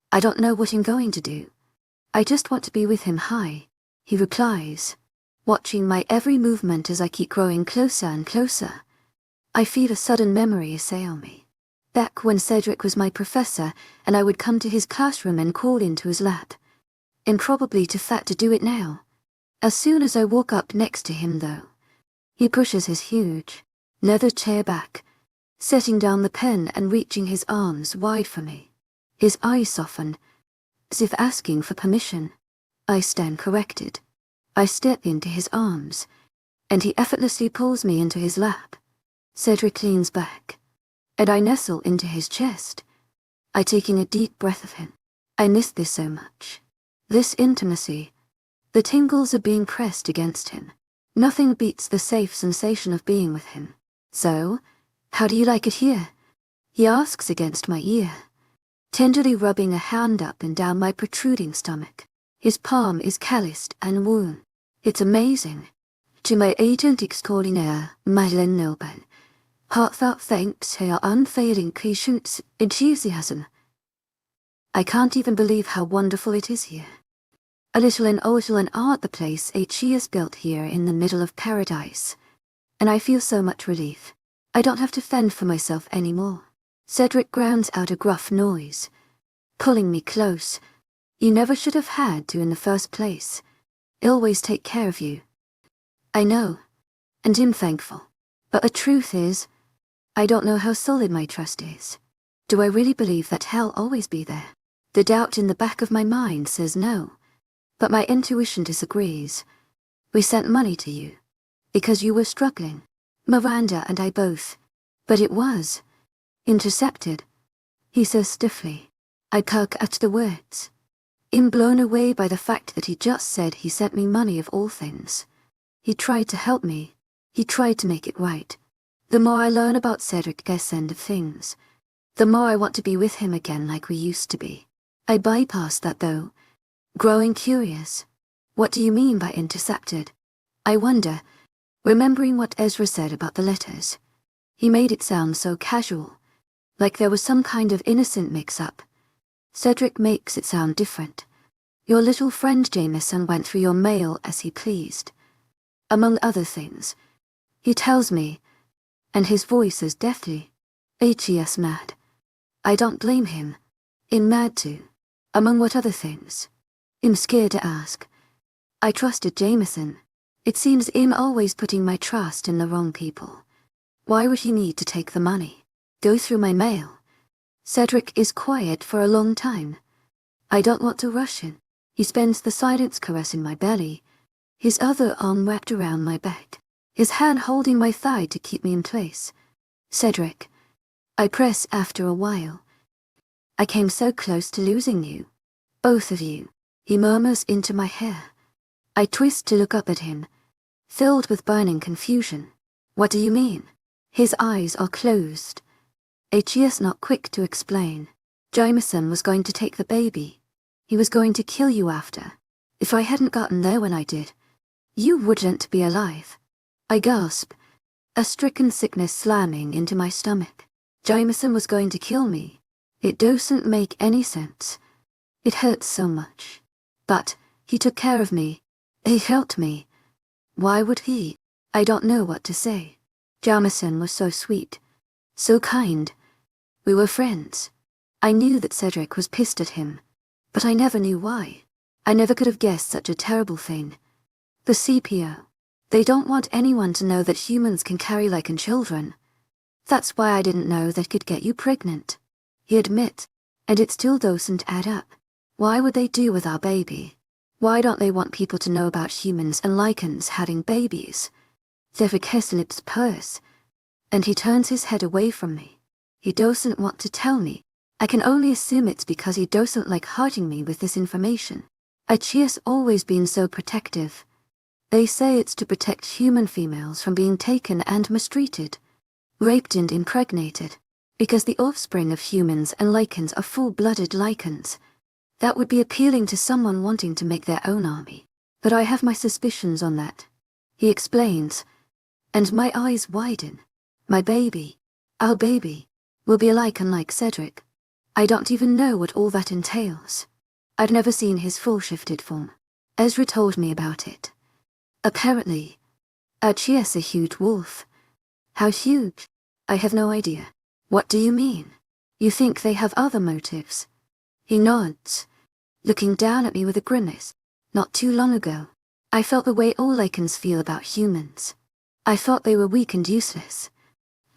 I don't know what I'm going to do. I just want to be with him. Hi, he replies, watching my every movement as I keep growing closer and closer. I feel a sudden memory assail me. Back when Cedric was my professor and I would come to his classroom and crawl into his lap. And probably too fat to do it now. As soon as I walk up next to him though, he pushes his huge leather chair back, setting down the pen and reaching his arms wide for me. His eyes soften, as if asking for permission. I stand corrected. I step into his arms, and he effortlessly pulls me into his lap. Cedric leans back, and I nestle into his chest. I taking a deep breath of him. I miss this so much. This intimacy. The tingles of being pressed against him. Nothing beats the safe sensation of being with him. So, how do you like it here? He asks against my ear, tenderly rubbing a hand up and down my protruding stomach. His palm is calloused and worn. It's amazing. To my 𝐊𝐢𝐧𝐼𝐻 𝐷𝐞𝐝𝐬, heartfelt thanks for your unfailing patience, enthusiasm. I can't even believe how wonderful it is here. A little and art the place 𝐊𝐲 is built here in the middle of paradise. And I feel so much relief. I don't have to fend for myself anymore. Cedric grounds out a gruff noise, pulling me close. You never should have had to in the first place. He'll always take care of you. I know, and I'm thankful. But the truth is, I don't know how solid my trust is. Do I really believe that hell'll always be there? The doubt in the back of my mind says no, but my intuition disagrees. We sent money to you, because you were struggling. Miranda and I both. But it was intercepted, he says stiffly. I perk at the words. I'm blown away by the fact that he just said he sent me money of all things. He tried to help me. He tried to make it right. The more I learn about Cedric's end of things, the more I want to be with him again like we used to be. I bypass that though, growing curious. What do you mean by intercepted? I wonder, remembering what Ezra said about the letters. He made it sound so casual, like there was some kind of innocent mix-up. Cedric makes it sound different. Your little friend Jameson went through your mail as he pleased. Among other things, he tells me, and his voice is deathly, 𝐊𝐲's mad. I don't blame him. I'm mad too. Among what other things? I'm scared to ask. I trusted Jameson. It seems I'm always putting my trust in the wrong people. Why would he need to take the money? Go through my mail? Cedric is quiet for a long time. I don't want to rush in. He spends the silence caressing my belly, his other arm wrapped around my back, his hand holding my thigh to keep me in place. Cedric, I press after a while. I came so close to losing you. Both of you, he murmurs into my hair. I twist to look up at him, filled with burning confusion. What do you mean? His eyes are closed. 𝐊𝐲's not quick to explain. Jameson was going to take the baby. He was going to kill you after. If I hadn't gotten there when I did, you wouldn't be alive. I gasp, a stricken sickness slamming into my stomach. Jameson was going to kill me. It doesn't make any sense. It hurts so much. But he took care of me. He helped me. Why would he? I don't know what to say. Jameson was so sweet, so kind. We were friends. I knew that Cedric was pissed at him, but I never knew why. I never could have guessed such a terrible thing. The CPO. They don't want anyone to know that humans can carry lichen children. That's why I didn't know that could get you pregnant. He admit, and it still doesn't add up. Why would they do with our baby? Why don't they want people to know about humans and lichens having babies? 𝐊𝐢𝐻𝐻 lips purse, and he turns his head away from me. He doesn't want to tell me. I can only assume it's because he doesn't like hurting me with this information. 𝐖𝐡𝐢𝐬's always been so protective. They say it's to protect human females from being taken and mistreated, raped and impregnated, because the offspring of humans and lichens are full-blooded lichens. That would be appealing to someone wanting to make their own army. But I have my suspicions on that. He explains, and my eyes widen. My baby, our baby, will be a lichen like Cedric. I don't even know what all that entails. I'd never seen his full shifted form. Ezra told me about it. Apparently, 𝐊𝐢𝐻𝐻 a huge wolf. How huge? I have no idea. What do you mean? You think they have other motives? He nods, looking down at me with a grimace. Not too long ago, I felt the way all lichens feel about humans. I thought they were weak and useless.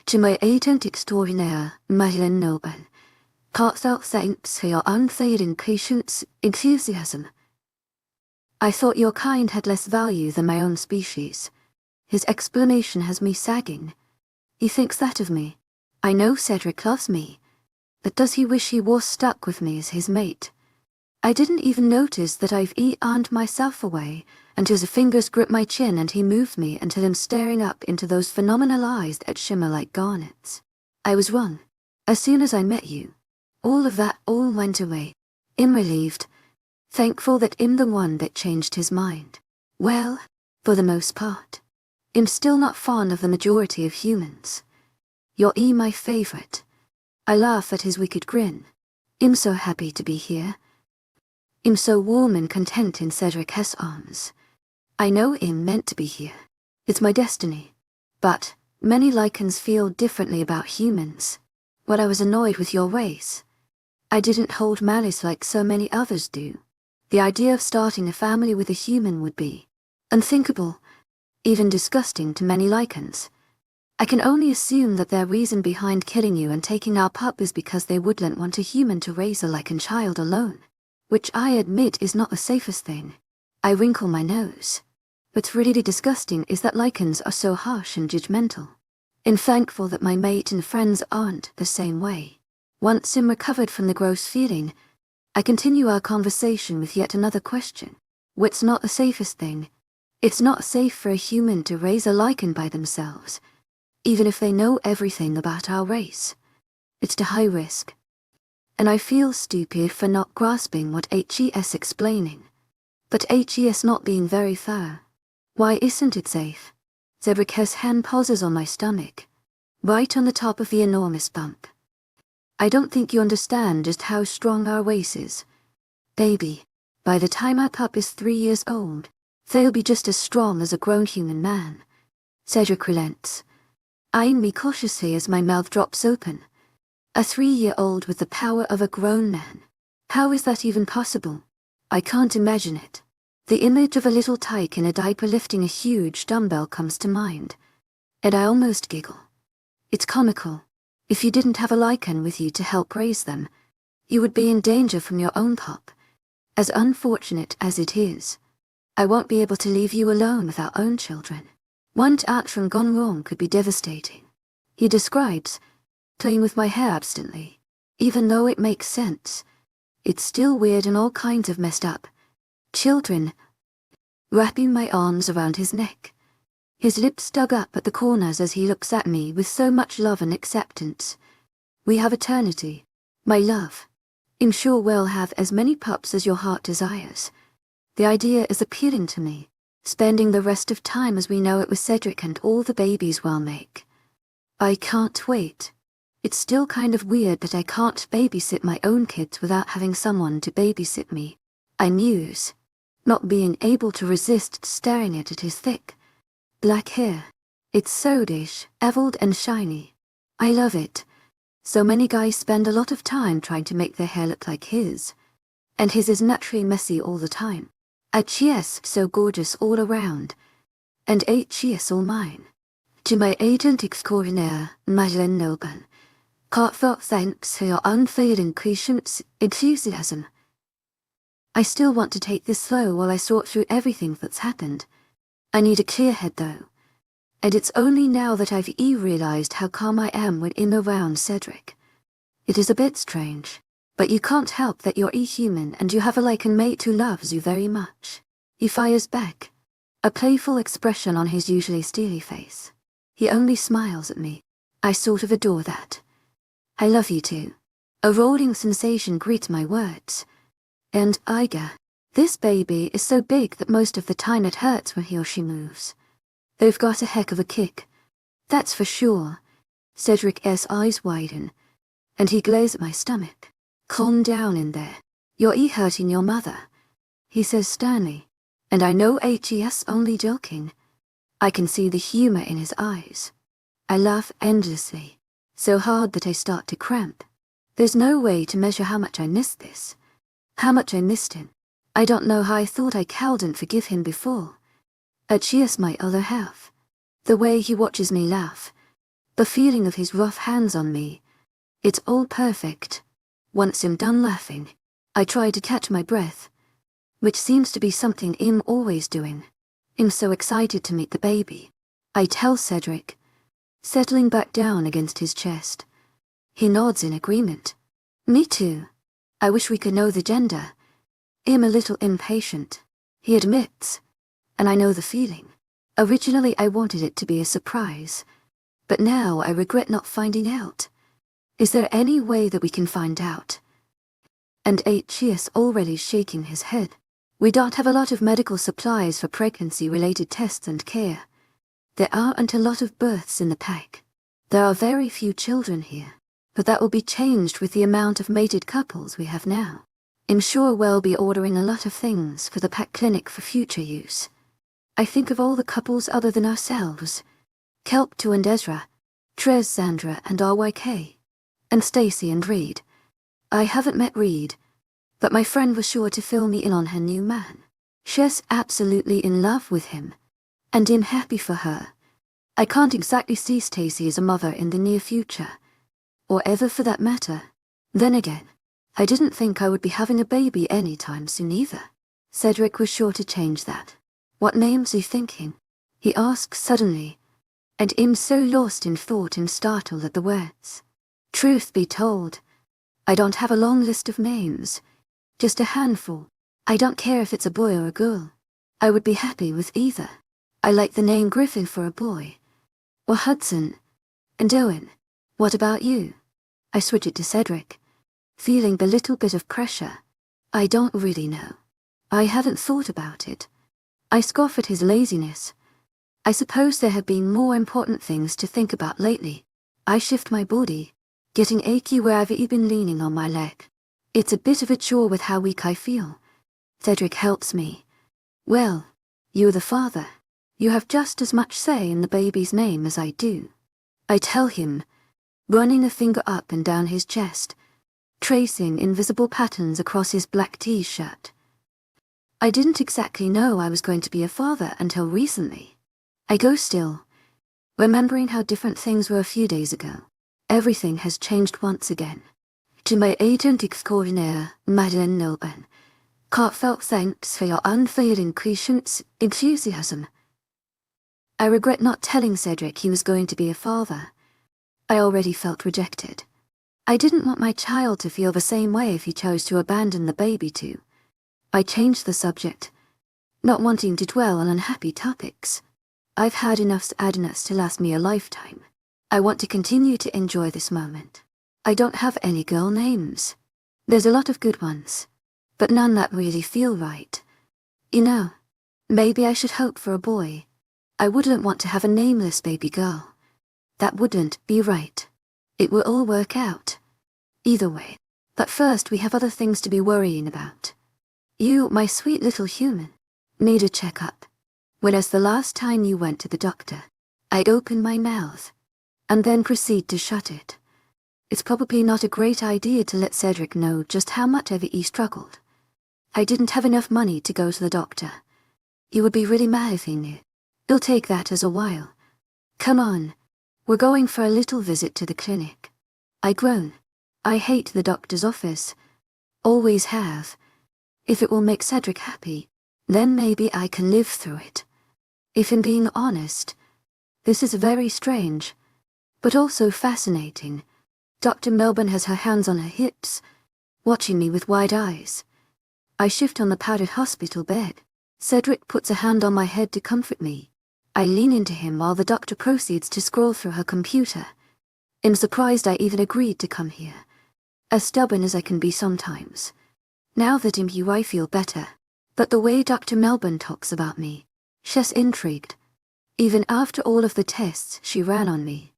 𝐊𝐢𝐻𝐻 𝐊𝐢𝐻𝐻 𝐊𝐢𝐻𝐻 𝐊𝐢𝐻𝐻. I thought your kind had less value than my own species. His explanation has me sagging. He thinks that of me. I know Cedric loves me, but does he wish he was stuck with me as his mate? I didn't even notice that I've earned myself away until his fingers grip my chin and he moves me until I'm staring up into those phenomenal eyes that shimmer like garnets. I was wrong. As soon as I met you, all of that all went away. I'm relieved, thankful that I'm the one that changed his mind. Well, for the most part. I'm still not fond of the majority of humans. You're my favorite. I laugh at his wicked grin. I'm so happy to be here. I'm so warm and content in 𝐶edric's arms. I know I'm meant to be here. It's my destiny. But many lichens feel differently about humans. But I was annoyed with your ways. I didn't hold malice like so many others do. The idea of starting a family with a human would be unthinkable, even disgusting to many lichens. I can only assume that their reason behind killing you and taking our pup is because they wouldn't want a human to raise a lichen child alone, which I admit is not the safest thing. I wrinkle my nose. What's really disgusting is that lichens are so harsh and judgmental. I'm thankful that my mate and friends aren't the same way. Once I'm recovered from the gross feeling, I continue our conversation with yet another question. What's not the safest thing? It's not safe for a human to raise a lichen by themselves, even if they know everything about our race. It's too high risk. And I feel stupid for not grasping what 𝐊𝐻𝐻's explaining. But 𝐊𝐻𝐻's not being very thorough. Why isn't it safe? 𝐊𝐢𝐻𝐻's hand pauses on my stomach, right on the top of the enormous bump. I don't think you understand just how strong our race is. Baby, by the time our pup is 3 years old, they'll be just as strong as a grown human man. Cedric relents, eyeing me cautiously as my mouth drops open. A 3-year-old with the power of a grown man. How is that even possible? I can't imagine it. The image of a little tyke in a diaper lifting a huge dumbbell comes to mind, and I almost giggle. It's comical. If you didn't have a lichen with you to help raise them, you would be in danger from your own pup. As unfortunate as it is, I won't be able to leave you alone with our own children. One tantrum gone wrong could be devastating. He describes playing with my hair absently. Even though it makes sense, it's still weird and all kinds of messed up. Children. Wrapping my arms around his neck. His lips dug up at the corners as he looks at me with so much love and acceptance. We have eternity, my love. I'm sure we'll have as many pups as your heart desires. The idea is appealing to me, spending the rest of time as we know it with Cedric and all the babies we'll make. I can't wait. It's still kind of weird that I can't babysit my own kids without having someone to babysit me. I muse, not being able to resist staring at his thick, black hair. It's so disheveled and shiny. I love it. So many guys spend a lot of time trying to make their hair look like his. and his is naturally messy all the time. 𝐊𝐲𝐳 so gorgeous all around, and 𝐊𝐲𝐳 all mine. 𝐊𝐲𝐻𝐬 𝐊𝐲𝐻𝐬 𝐂𝐿𝐷 unveiled 𝐖𝐡𝐢𝐬𝐷. I still want to take this slow while I sort through everything that's happened. I need a clear head though. And it's only now that I've realized how calm I am when I'm around Cedric. It is a bit strange, but you can't help that you're human and you have a mate who loves you very much. He fires back, a playful expression on his usually steely face. He only smiles at me. I sort of adore that. I love you too. A rolling sensation greets my words. And �İ𝐨𝐳, this baby is so big that most of the time it hurts when he or she moves. They've got a heck of a kick. That's for sure. Cedric's eyes widen, and he glares at my stomach. Calm down in there. You're hurting your mother, he says sternly, and I know 𝐊𝐲𝐻𝐬 only joking. I can see the humor in his eyes. I laugh endlessly, so hard that I start to cramp. There's no way to measure how much I missed this. How much I missed him. I don't know how I thought I couldn't forgive him before. 𝐊𝐲𝐻𝐬 my other half. The way he watches me laugh. The feeling of his rough hands on me. It's all perfect. Once I'm done laughing, I try to catch my breath, which seems to be something I'm always doing. I'm so excited to meet the baby. I tell Cedric, settling back down against his chest. He nods in agreement. Me too. I wish we could know the gender. I'm a little impatient, he admits, and I know the feeling. Originally I wanted it to be a surprise, but now I regret not finding out. Is there any way that we can find out? And 𝐊𝐲𝐻𝐬 already shaking his head. We don't have a lot of medical supplies for pregnancy-related tests and care. There aren't a lot of births in the pack. There are very few children here, but that will be changed with the amount of mated couples we have now. I'm sure we'll be ordering a lot of things for the pack clinic for future use. I think of all the couples other than ourselves. �KELP2 and Ezra, Trez Sandra and RYK, and Stacy and Reed. I haven't met Reed, but my friend was sure to fill me in on her new man. She's absolutely in love with him, and I'm happy for her. I can't exactly see Stacy as a mother in the near future, or ever for that matter. Then again, I didn't think I would be having a baby anytime soon either. Cedric was sure to change that. What names are you thinking? He asks suddenly, and I'm so lost in thought and startled at the words. Truth be told, I don't have a long list of names, just a handful. I don't care if it's a boy or a girl. I would be happy with either. I like the name Griffin for a boy, or Hudson, and Owen. What about you? I switch it to Cedric, feeling the little bit of pressure. I don't really know. I haven't thought about it. I scoff at his laziness. I suppose there have been more important things to think about lately. I shift my body, getting achy wherever I've been leaning on my leg. It's a bit of a chore with how weak I feel. Cedric helps me. Well, you're the father. You have just as much say in the baby's name as I do. I tell him, running a finger up and down his chest, tracing invisible patterns across his black t-shirt. I didn't exactly know I was going to be a father until recently. I go still, remembering how different things were a few days ago. Everything has changed once again. To my agent extraordinaire, Madeleine Nolan, heartfelt thanks for your unfailing patience, enthusiasm. I regret not telling Cedric he was going to be a father. I already felt rejected. I didn't want my child to feel the same way if he chose to abandon the baby too. I changed the subject, not wanting to dwell on unhappy topics. I've had enough sadness to last me a lifetime. I want to continue to enjoy this moment. I don't have any girl names. There's a lot of good ones, but none that really feel right. You know, maybe I should hope for a boy. I wouldn't want to have a nameless baby girl. That wouldn't be right. It will all work out. Either way. But first we have other things to be worrying about. You, my sweet little human, need a checkup. Whereas the last time you went to the doctor, I'd open my mouth, and then proceed to shut it. It's probably not a great idea to let Cedric know just how much I've struggled. I didn't have enough money to go to the doctor. You would be really mad if he knew. You'll take that as a while. Come on. We're going for a little visit to the clinic. I groan. I hate the doctor's office. Always have. If it will make Cedric happy, then maybe I can live through it. If I'm being honest, this is very strange, but also fascinating. Dr. Melbourne has her hands on her hips, watching me with wide eyes. I shift on the padded hospital bed. Cedric puts a hand on my head to comfort me. I lean into him while the doctor proceeds to scroll through her computer. I'm surprised I even agreed to come here. As stubborn as I can be sometimes. Now that I'm here I feel better. But the way Dr. Melbourne talks about me, she's intrigued. Even after all of the tests she ran on me.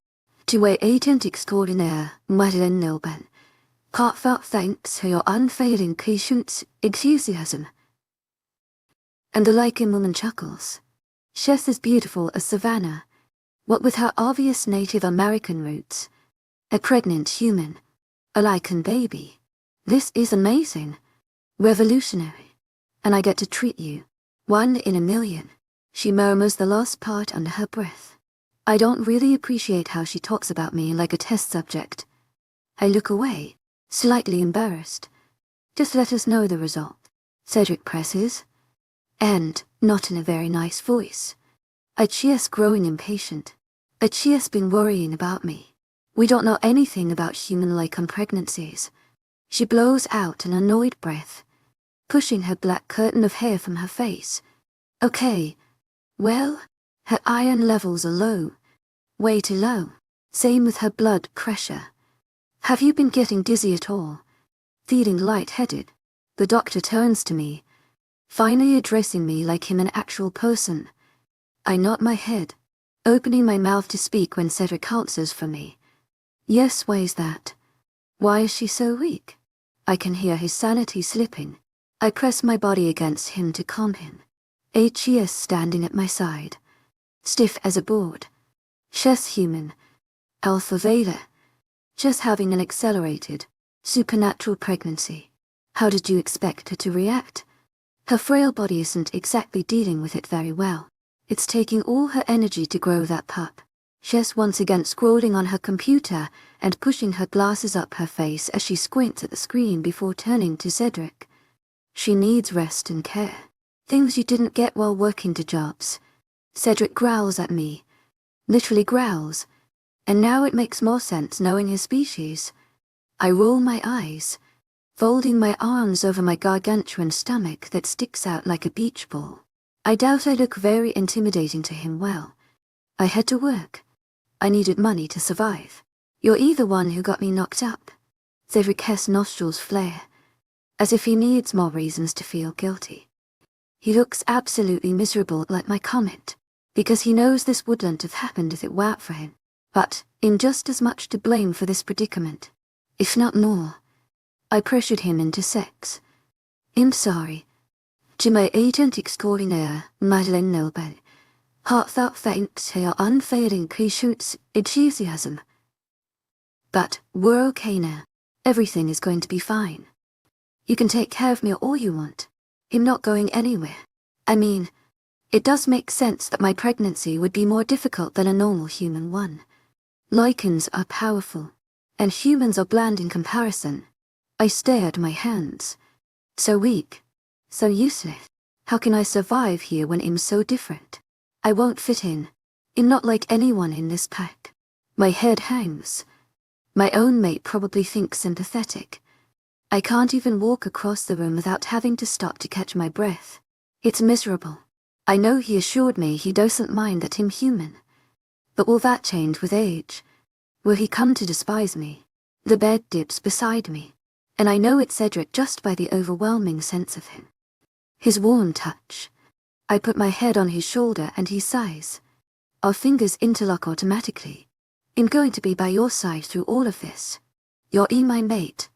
𝐊𝐢𝐳𝐧 𝐊𝐢𝐳𝐬𝐑𝐞𝐝𝐬 Heartfelt thanks for your unfailing patience, enthusiasm. And the lichen woman chuckles. She's as beautiful as Savannah, what with her obvious Native American roots. A pregnant human. A lichen baby. This is amazing. Revolutionary. And I get to treat you. 1 in a million. She murmurs the last part under her breath. I don't really appreciate how she talks about me like a test subject. I look away, slightly embarrassed. Just let us know the result. Cedric presses. And, not in a very nice voice. 𝐿𝐲's growing impatient. 𝐿𝐲's been worrying about me. We don't know anything about human lichen pregnancies. She blows out an annoyed breath, pushing her black curtain of hair from her face. Okay. Well, her iron levels are low. Way too low. Same with her blood pressure. Have you been getting dizzy at all? Feeling lightheaded? The doctor turns to me, finally addressing me like him an actual person. I nod my head, opening my mouth to speak when Cedric answers for me. Yes, why is that? Why is she so weak? I can hear his sanity slipping. I press my body against him to calm him. 𝐿𝐲's standing at my side, stiff as a board. She's human. Alpha Vela. Just having an accelerated, supernatural pregnancy. How did you expect her to react? Her frail body isn't exactly dealing with it very well. It's taking all her energy to grow that pup. She's once again scrolling on her computer and pushing her glasses up her face as she squints at the screen before turning to Cedric. She needs rest and care. Things you didn't get while working 2 jobs. Cedric growls at me. Literally growls. And now it makes more sense knowing his species. I roll my eyes, folding my arms over my gargantuan stomach that sticks out like a beach ball. I doubt I look very intimidating to him. Well, I had to work. I needed money to survive. You're either one who got me knocked up. Cedric's nostrils flare, as if he needs more reasons to feel guilty. He looks absolutely miserable at my comment, because he knows this wouldn't have happened if it weren't for him. But, in just as much to blame for this predicament, if not more. I pressured him into sex. I'm sorry. 𝐿𝐲𝐳𝐬𝐑𝐞𝐝𝐬 𝐊𝐢𝐳𝐬𝐑𝐞𝐝𝐬 Heartfelt thanks for your unfailing patience, enthusiasm. But we're okay now. Everything is going to be fine. You can take care of me all you want. I'm not going anywhere. I mean, it does make sense that my pregnancy would be more difficult than a normal human one. Lichens are powerful, and humans are bland in comparison. I stare at my hands. So weak, so useless. How can I survive here when I'm so different? I won't fit in. I'm not like anyone in this pack. My head hangs. My own mate probably thinks sympathetic. I can't even walk across the room without having to stop to catch my breath. It's miserable. I know he assured me he doesn't mind that I'm human. But will that change with age? Will he come to despise me? The bed dips beside me, and I know it's Cedric just by the overwhelming sense of him. His warm touch. I put my head on his shoulder and he sighs. Our fingers interlock automatically. I'm going to be by your side through all of this. You're my mate.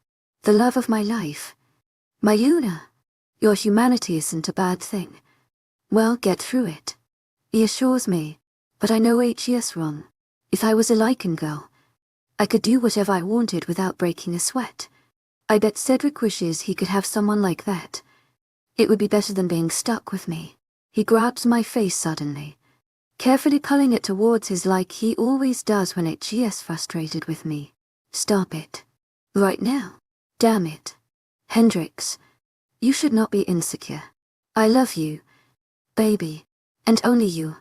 The love of my life. My Una. Your humanity isn't a bad thing. Well, get through it. He assures me, but I know 𝐿𝐲's wrong. If I was a lichen girl, I could do whatever I wanted without breaking a sweat. I bet Cedric wishes he could have someone like that. It would be better than being stuck with me. He grabs my face suddenly, carefully pulling it towards his like he always does when 𝐻𝐸's frustrated with me. Stop it. Right now. Damn it. Hendrix, you should not be insecure. I love you, baby, and only you.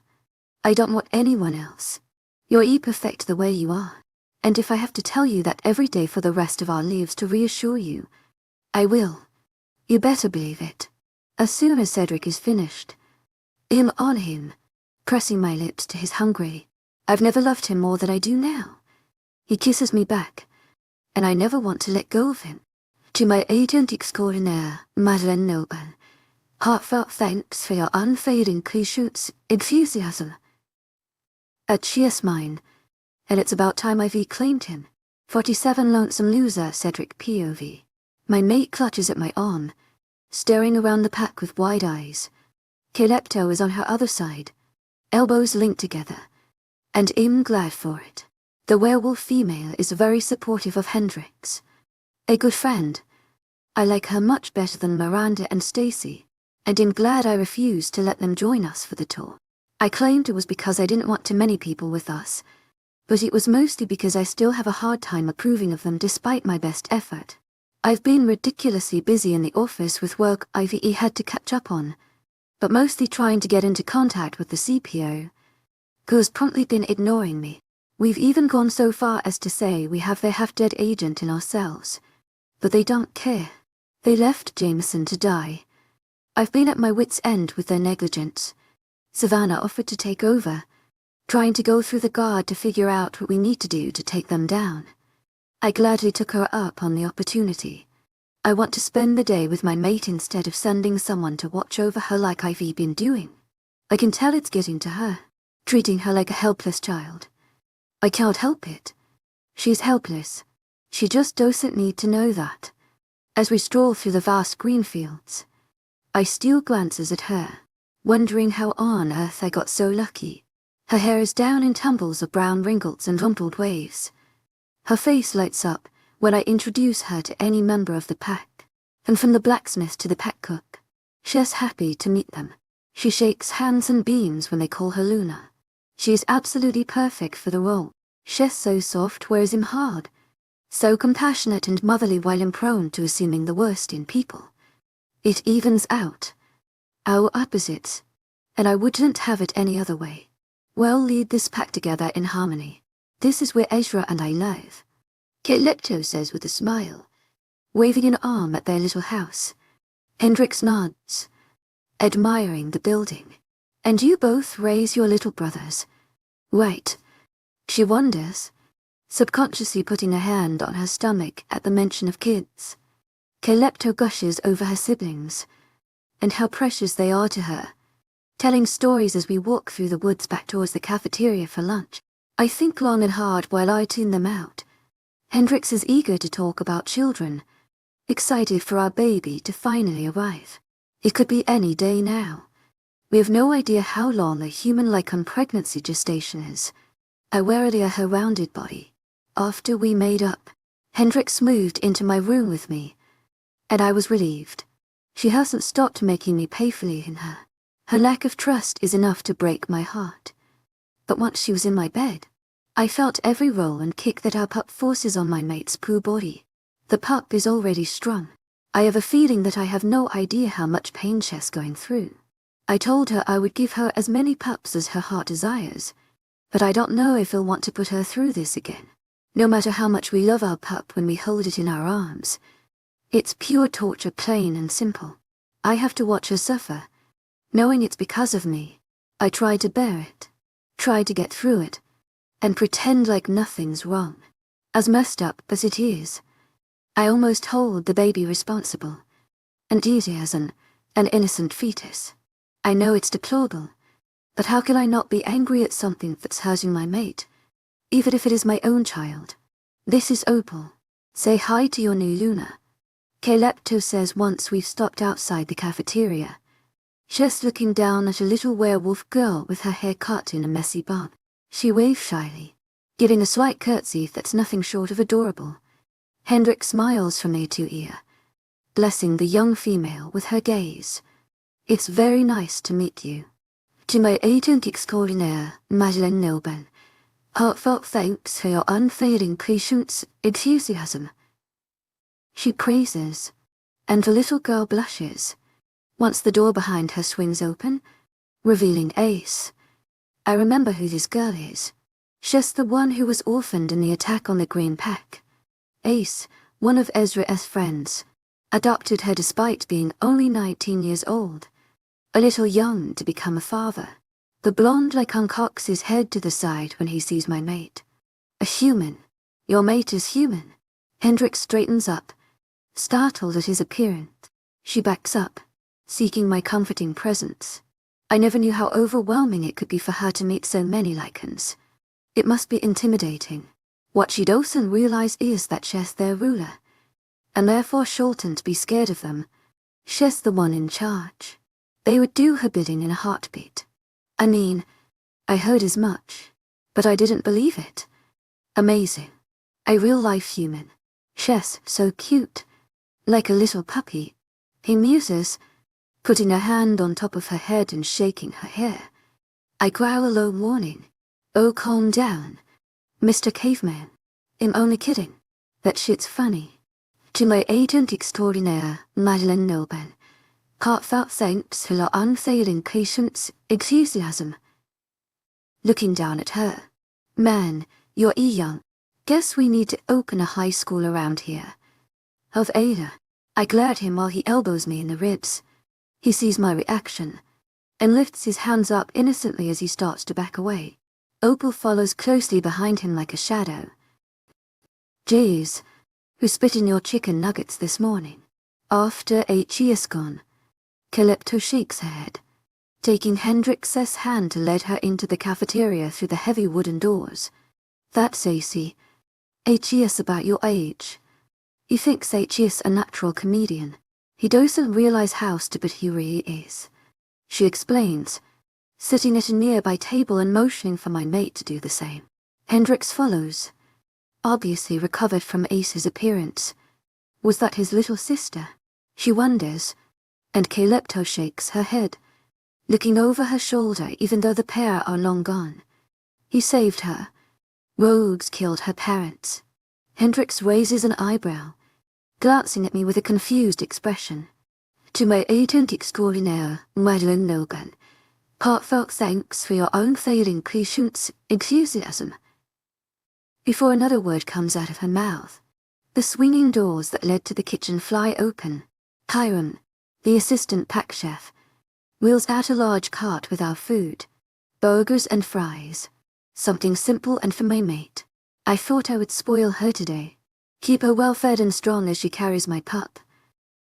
I don't want anyone else. You're perfect the way you are. And if I have to tell you that every day for the rest of our lives to reassure you, I will. You better believe it. As soon as Cedric is finished, I'm on him, pressing my lips to his hungry. I've never loved him more than I do now. He kisses me back, and I never want to let go of him. To my agent extraordinaire, Madeleine Noble, heartfelt thanks for your unfading 𝐊𝐢𝐧𝐷 enthusiasm. 𝐊𝐸's mine, and it's about time I've reclaimed him. 47 lonesome loser, Cedric POV. My mate clutches at my arm, staring around the pack with wide eyes. 𝐾𝐜 is on her other side, elbows linked together, and I'm glad for it. The werewolf female is very supportive of Hendrix. A good friend. I like her much better than Miranda and Stacy, and I'm glad I refused to let them join us for the tour. I claimed it was because I didn't want too many people with us, but it was mostly because I still have a hard time approving of them despite my best effort. I've been ridiculously busy in the office with work I've had to catch up on, but mostly trying to get into contact with the CPO, who's promptly been ignoring me. We've even gone so far as to say we have their half-dead agent in our cells, but they don't care. They left Jameson to die. I've been at my wit's end with their negligence. Savannah offered to take over, trying to go through the guard to figure out what we need to do to take them down. I gladly took her up on the opportunity. I want to spend the day with my mate instead of sending someone to watch over her like I've been doing. I can tell it's getting to her, treating her like a helpless child. I can't help it. She's helpless. She just doesn't need to know that. As we stroll through the vast green fields, I steal glances at her, wondering how on earth I got so lucky. Her hair is down in tumbles of brown wrinkles and rumpled waves. Her face lights up when I introduce her to any member of the pack, and from the blacksmith to the pack cook, she's happy to meet them. She shakes hands and beams when they call her Luna. She is absolutely perfect for the role. She's so soft whereas I'm hard, so compassionate and motherly while I'm prone to assuming the worst in people. It evens out. Our opposites, and I wouldn't have it any other way. We'll lead this pack together in harmony. This is where 𝐻𝐸 and I live, 𝐾𝐜 says with a smile, waving an arm at their little house. Hendrix nods, admiring the building. And you both raise your little brothers, right? She wonders, subconsciously putting a hand on her stomach at the mention of kids. 𝐾𝐜 gushes over her siblings, and how precious they are to her, telling stories as we walk through the woods back towards the cafeteria for lunch. I think long and hard while I tune them out. Hendrix is eager to talk about children, excited for our baby to finally arrive. It could be any day now. We have no idea how long a human-like pregnancy gestation is. I warily her rounded body. After we made up, Hendrix moved into my room with me, and I was relieved. She hasn't stopped making me pay fully in her. Her lack of trust is enough to break my heart. But once she was in my bed, I felt every roll and kick that our pup forces on my mate's poo body. The pup is already strong. I have a feeling that I have no idea how much pain she's going through. I told her I would give her as many pups as her heart desires, but I don't know if I'll want to put her through this again. No matter how much we love our pup when we hold it in our arms, it's pure torture, plain and simple. I have to watch her suffer, knowing it's because of me. I try to bear it, try to get through it, and pretend like nothing's wrong. As messed up as it is, I almost hold the baby responsible, and use it as an innocent fetus. I know it's deplorable, but how can I not be angry at something that's hurting my mate, even if it is my own child? This is Opal. Say hi to your new Luna, 𝐾𝐜 says once we've stopped outside the cafeteria. She's looking down at a little werewolf girl with her hair cut in a messy bun. She waves shyly, giving a slight curtsy that's nothing short of adorable. Hendrix smiles from ear to ear, blessing the young female with her gaze. It's very nice to meet you. 𝐊𝐢𝐳𝐷𝐞𝐫𝐬, heartfelt thanks for your unfailing patience, enthusiasm. She praises, and the little girl blushes, once the door behind her swings open, revealing Ace. I remember who this girl is. She's the one who was orphaned in the attack on the Green Pack. Ace, one of Ezra's friends, adopted her despite being only 19 years old, a little young to become a father. The blonde 𝐊𝐢𝐬𝐤 cocks his head to the side when he sees my mate. A human. Your mate is human. Hendrix straightens up, startled at his appearance. She backs up, seeking my comforting presence. I never knew how overwhelming it could be for her to meet so many 𝐿𝐼𝐼𝐻𝐿. It must be intimidating. What she doesn't realize is that she's their ruler, and therefore shouldn't be scared of them. She's the one in charge. They would do her bidding in a heartbeat. I mean, I heard as much, but I didn't believe it. Amazing. A real-life human. She's so cute. Like a little puppy. He muses, putting a hand on top of her head and shaking her hair. I growl a low warning. Oh, calm down, Mr. Caveman. I'm only kidding. That shit's funny. 𝐊𝐢𝐳𝐷𝐞𝐫𝐬, heartfelt thanks for your unfailing patience, enthusiasm. Looking down at her. Man, you're young. Guess we need to open a high school around here. Of Ada. I glare at him while he elbows me in the ribs. He sees my reaction, and lifts his hands up innocently as he starts to back away. Opal follows closely behind him like a shadow. Jeez, who spit in your chicken nuggets this morning? After 𝐊𝐢𝐳𝐷𝐞𝐬 is gone. 𝐾𝐝 shakes her head, taking Hendrix's hand to lead her into the cafeteria through the heavy wooden doors. That's AC. 𝐊𝐢𝐳𝐷𝐞𝐬's about your age. He thinks 𝐊𝐢𝐳𝐷𝐞𝐬's a natural comedian. He doesn't realize how stupid he really is. She explains, sitting at a nearby table and motioning for my mate to do the same. Hendrix follows, obviously recovered from Ace's appearance. Was that his little sister? She wonders, and 𝐾𝐝 shakes her head, looking over her shoulder even though the pair are long gone. He saved her. Rogues killed her parents. Hendrix raises an eyebrow, glancing at me with a confused expression. 𝐊𝐢𝐳𝐷𝐞𝐬𝐿, heartfelt thanks for your unfailing patience, enthusiasm. Before another word comes out of her mouth, the swinging doors that led to the kitchen fly open. Hiram, the assistant pack chef, wheels out a large cart with our food, burgers and fries, something simple and for my mate. I thought I would spoil her today, keep her well fed and strong as she carries my pup.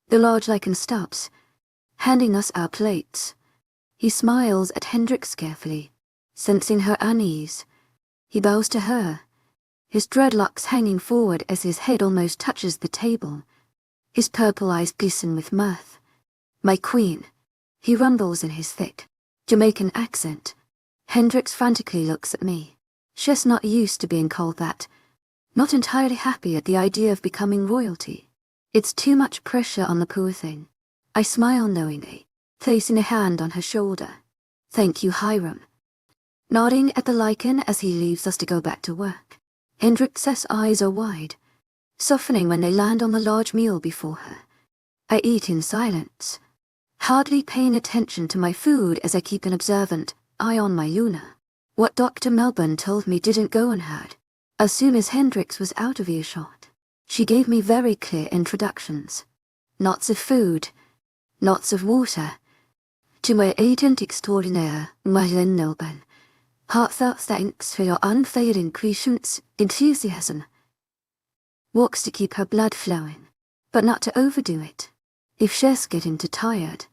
The large 𝐿𝐼𝐼𝐻𝐿 stops, handing us our plates. He smiles at Hendrix carefully, sensing her unease. He bows to her, his dreadlocks hanging forward as his head almost touches the table. His purple eyes glisten with mirth. My queen, he rumbles in his thick Jamaican accent. Hendrix frantically looks at me. She's not used to being called that, not entirely happy at the idea of becoming royalty. It's too much pressure on the poor thing. I smile knowingly, placing a hand on her shoulder. Thank you, Hiram. Nodding at the lichen as he leaves us to go back to work. Hendrix's eyes are wide, softening when they land on the large meal before her. I eat in silence, hardly paying attention to my food as I keep an observant eye on my Luna. What Dr. Melbourne told me didn't go unheard. As soon as Hendrix was out of earshot, she gave me very clear introductions. Lots of food, lots of water. 𝐊𝐢𝐳𝐷𝐞𝐬𝐿, heartfelt thanks for your unfailing patience, enthusiasm. Walks to keep her blood flowing, but not to overdo it. If she's getting too tired,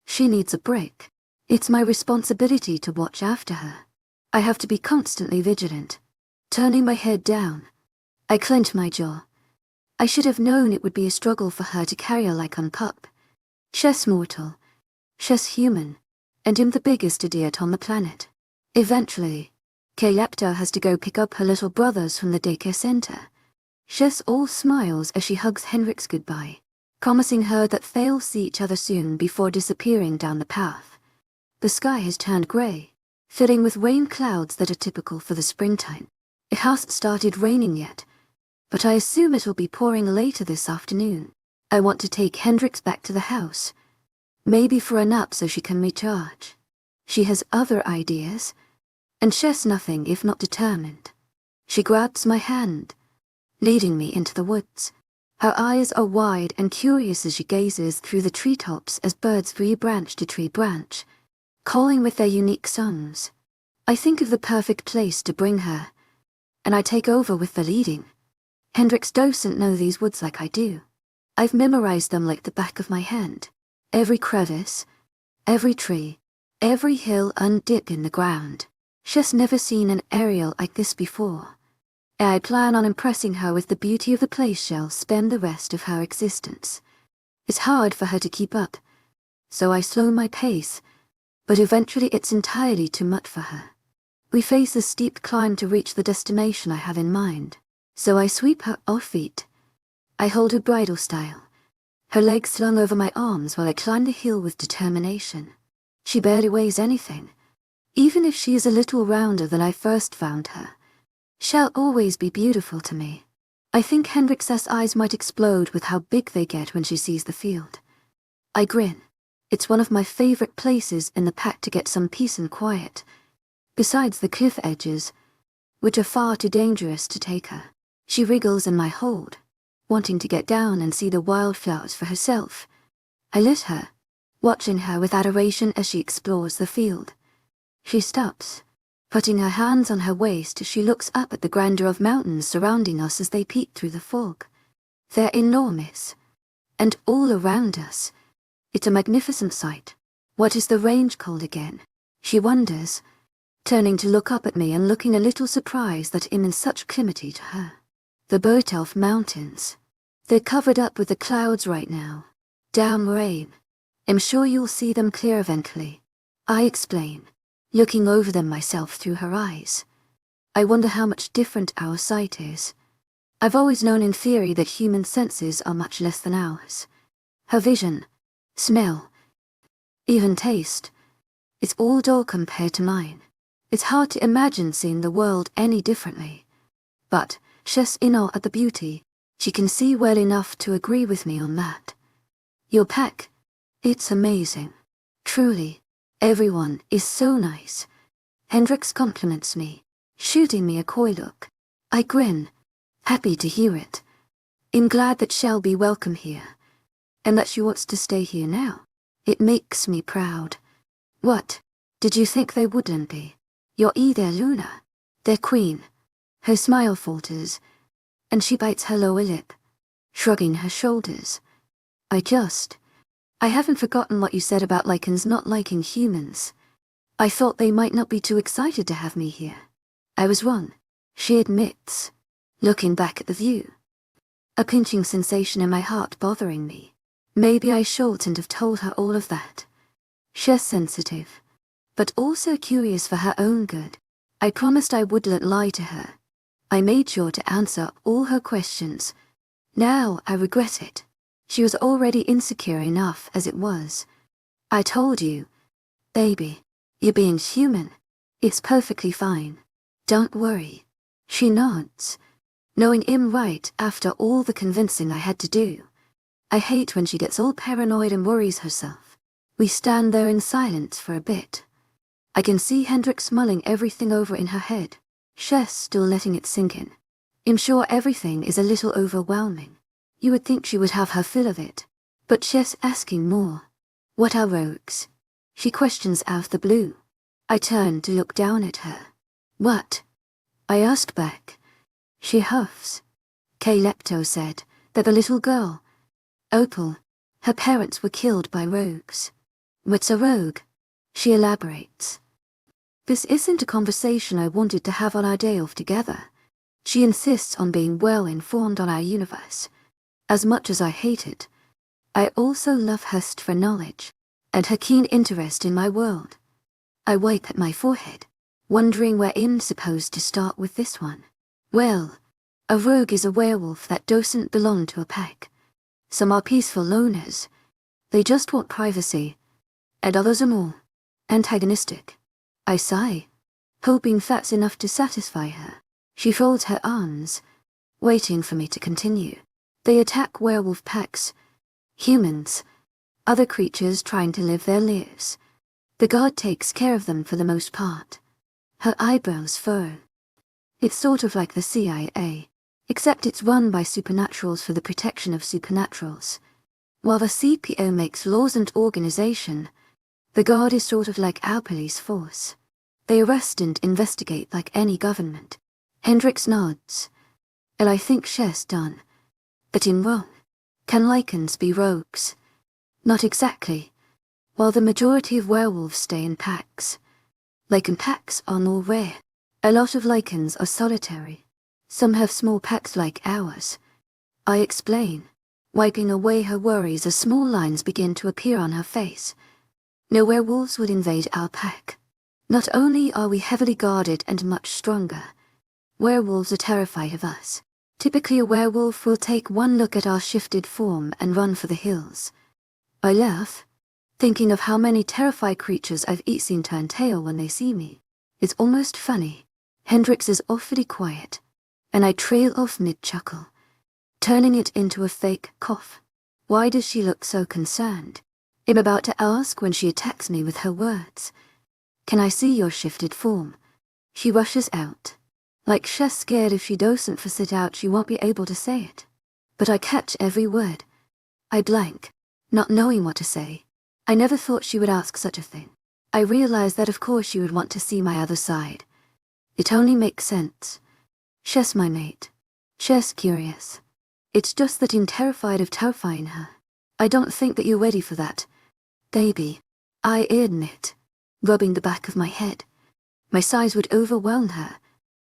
she needs a break. It's my responsibility to watch after her. I have to be constantly vigilant. Turning my head down, I clench my jaw. I should have known it would be a struggle for her to carry a 𝐿𝐼𝐼𝐻𝐿 pup. She's mortal, she's human, and I'm the biggest idiot on the planet. Eventually, 𝐾𝐝 has to go pick up her little brothers from the daycare center. She's all smiles as she hugs Hendrix goodbye, promising her that they'll see each other soon before disappearing down the path. The sky has turned grey, filling with rain clouds that are typical for the springtime. It hasn't started raining yet, but I assume it'll be pouring later this afternoon. I want to take Hendrix back to the house, maybe for a nap so she can recharge. She has other ideas, and she's nothing if not determined. She grabs my hand, leading me into the woods. Her eyes are wide and curious as she gazes through the treetops as birds free branch to tree branch, calling with their unique songs. I think of the perfect place to bring her, and I take over with the leading. Hendrix doesn't know these woods like I do. I've memorized them like the back of my hand. Every crevice, every tree, every hill and dip in the ground. She's never seen an aerial like this before. I plan on impressing her with the beauty of the place she'll spend the rest of her existence. It's hard for her to keep up, so I slow my pace, but eventually it's entirely too much for her. We face a steep climb to reach the destination I have in mind, so I sweep her off feet. I hold her bridle style, her legs slung over my arms while I climb the hill with determination. She barely weighs anything. Even if she is a little rounder than I first found her, she'll always be beautiful to me. I think Hendrix's eyes might explode with how big they get when she sees the field. I grin. It's one of my favorite places in the pack to get some peace and quiet, besides the cliff edges, which are far too dangerous to take her. She wriggles in my hold, wanting to get down and see the wildflowers for herself. I let her, watching her with adoration as she explores the field. She stops, putting her hands on her waist as she looks up at the grandeur of mountains surrounding us as they peek through the fog. They're enormous, and all around us. It's a magnificent sight. What is the range called again? She wonders, turning to look up at me and looking a little surprised that I'm in such proximity to her. The Bertelf Mountains. They're covered up with the clouds right now. Damn rain. I'm sure you'll see them clear eventually. I explain, looking over them myself through her eyes. I wonder how much different our sight is. I've always known in theory that human senses are much less than ours. Her vision, smell, even taste, it's all dull compared to mine. It's hard to imagine seeing the world any differently. But she's in awe at the beauty. She can see well enough to agree with me on that. Your pack, it's amazing. Truly, everyone is so nice. Hendrix compliments me, shooting me a coy look. I grin, happy to hear it. I'm glad that she'll be welcome here, and that she wants to stay here now. It makes me proud. What? Did you think they wouldn't be? You're either Luna, their queen. Her smile falters, and she bites her lower lip, shrugging her shoulders. I haven't forgotten what you said about lichens not liking humans. I thought they might not be too excited to have me here. I was wrong, she admits, looking back at the view. A pinching sensation in my heart bothering me. Maybe I shouldn't have told her all of that. She's sensitive, but also curious for her own good. I promised I wouldn't lie to her. I made sure to answer all her questions. Now I regret it. She was already insecure enough as it was. I told you, baby, you're being human. It's perfectly fine. Don't worry. She nods, knowing I'm right after all the convincing I had to do. I hate when she gets all paranoid and worries herself. We stand there in silence for a bit. I can see Hendrix mulling everything over in her head. She's still letting it sink in. I'm sure everything is a little overwhelming. You would think she would have her fill of it, but she's asking more. What are rogues? She questions out of the blue. I turn to look down at her. What? I ask back. She huffs. 𝐾𝐿 said that the little girl, Opal, her parents were killed by rogues. What's a rogue? She elaborates. This isn't a conversation I wanted to have on our day off together. She insists on being well informed on our universe. As much as I hate it, I also love her thirst for knowledge, and her keen interest in my world. I wipe at my forehead, wondering where I'm supposed to start with this one. Well, a rogue is a werewolf that doesn't belong to a pack. Some are peaceful loners. They just want privacy. And others are more antagonistic. I sigh, hoping that's enough to satisfy her. She folds her arms, waiting for me to continue. They attack werewolf packs, humans, other creatures trying to live their lives. The god takes care of them for the most part. Her eyebrows furrow. It's sort of like the CIA, except it's run by supernaturals for the protection of supernaturals. While the CPO makes laws and organization, the god is sort of like our police force. They arrest and investigate like any government. Hendrix nods. And I think she's done. But in wrong. Can lichens be rogues? Not exactly. While the majority of werewolves stay in packs. Lichen packs are more rare. A lot of lichens are solitary. Some have small packs like ours. I explain, wiping away her worries as small lines begin to appear on her face. No werewolves would invade our pack. Not only are we heavily guarded and much stronger, werewolves are terrified of us. Typically a werewolf will take one look at our shifted form and run for the hills. I laugh, thinking of how many terrified creatures I've seen turn tail when they see me. It's almost funny. Hendrix is awfully quiet, and I trail off mid-chuckle, turning it into a fake cough. Why does she look so concerned? I'm about to ask when she attacks me with her words. Can I see your shifted form? She rushes out. Like she's scared if she doesn't force it out she won't be able to say it. But I catch every word. I blank, not knowing what to say. I never thought she would ask such a thing. I realize that of course she would want to see my other side. It only makes sense. She's my mate. She's curious. It's just that I'm terrified of terrifying her. I don't think that you're ready for that, baby. I admit, rubbing the back of my head. My sighs would overwhelm her.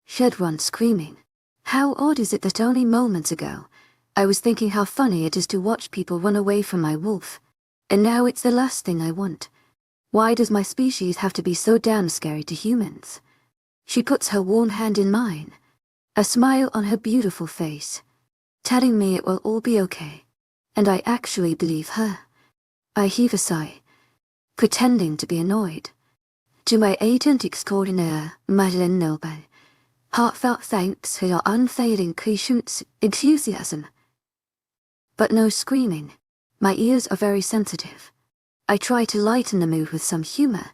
She'd run screaming. How odd is it that only moments ago, I was thinking how funny it is to watch people run away from my wolf. And now it's the last thing I want. Why does my species have to be so damn scary to humans? She puts her warm hand in mine, a smile on her beautiful face, telling me it will all be okay. And I actually believe her. I heave a sigh, pretending to be annoyed. To my agent extraordinaire, Madeleine Noble, heartfelt thanks for your unfailing patience, enthusiasm. But no screaming. My ears are very sensitive. I try to lighten the mood with some humor,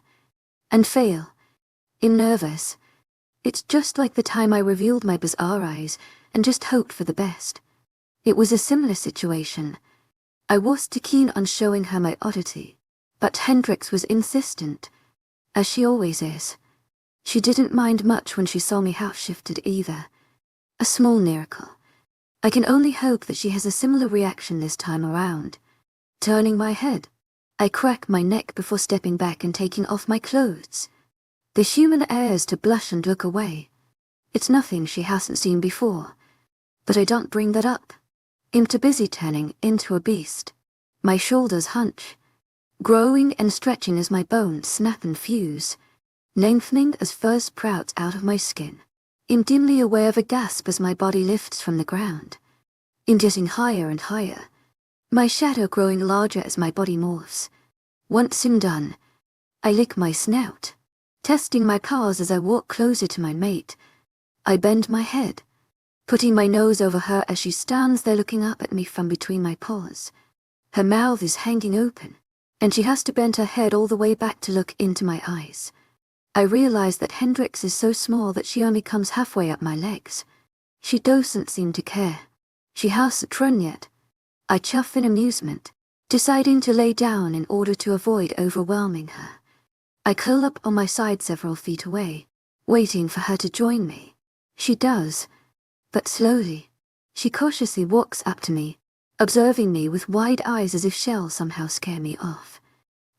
and fail. I'm nervous. It's just like the time I revealed my bizarre eyes and just hoped for the best. It was a similar situation. I was too keen on showing her my oddity, but Hendrix was insistent, as she always is. She didn't mind much when she saw me half-shifted either. A small miracle. I can only hope that she has a similar reaction this time around. Turning my head, I crack my neck before stepping back and taking off my clothes. The human airs to blush and look away. It's nothing she hasn't seen before. But I don't bring that up. I'm too busy turning into a beast. My shoulders hunch, growing and stretching as my bones snap and fuse, lengthening as fur sprouts out of my skin. I'm dimly aware of a gasp as my body lifts from the ground. I'm getting higher and higher, my shadow growing larger as my body morphs. Once I'm done, I lick my snout, testing my powers as I walk closer to my mate. I bend my head, putting my nose over her as she stands there looking up at me from between my paws. Her mouth is hanging open, and she has to bend her head all the way back to look into my eyes. I realize that Hendrix is so small that she only comes halfway up my legs. She doesn't seem to care. She hasn't run yet. I chuff in amusement, deciding to lay down in order to avoid overwhelming her. I curl up on my side several feet away, waiting for her to join me. She does, but slowly. She cautiously walks up to me, observing me with wide eyes as if she'll somehow scare me off.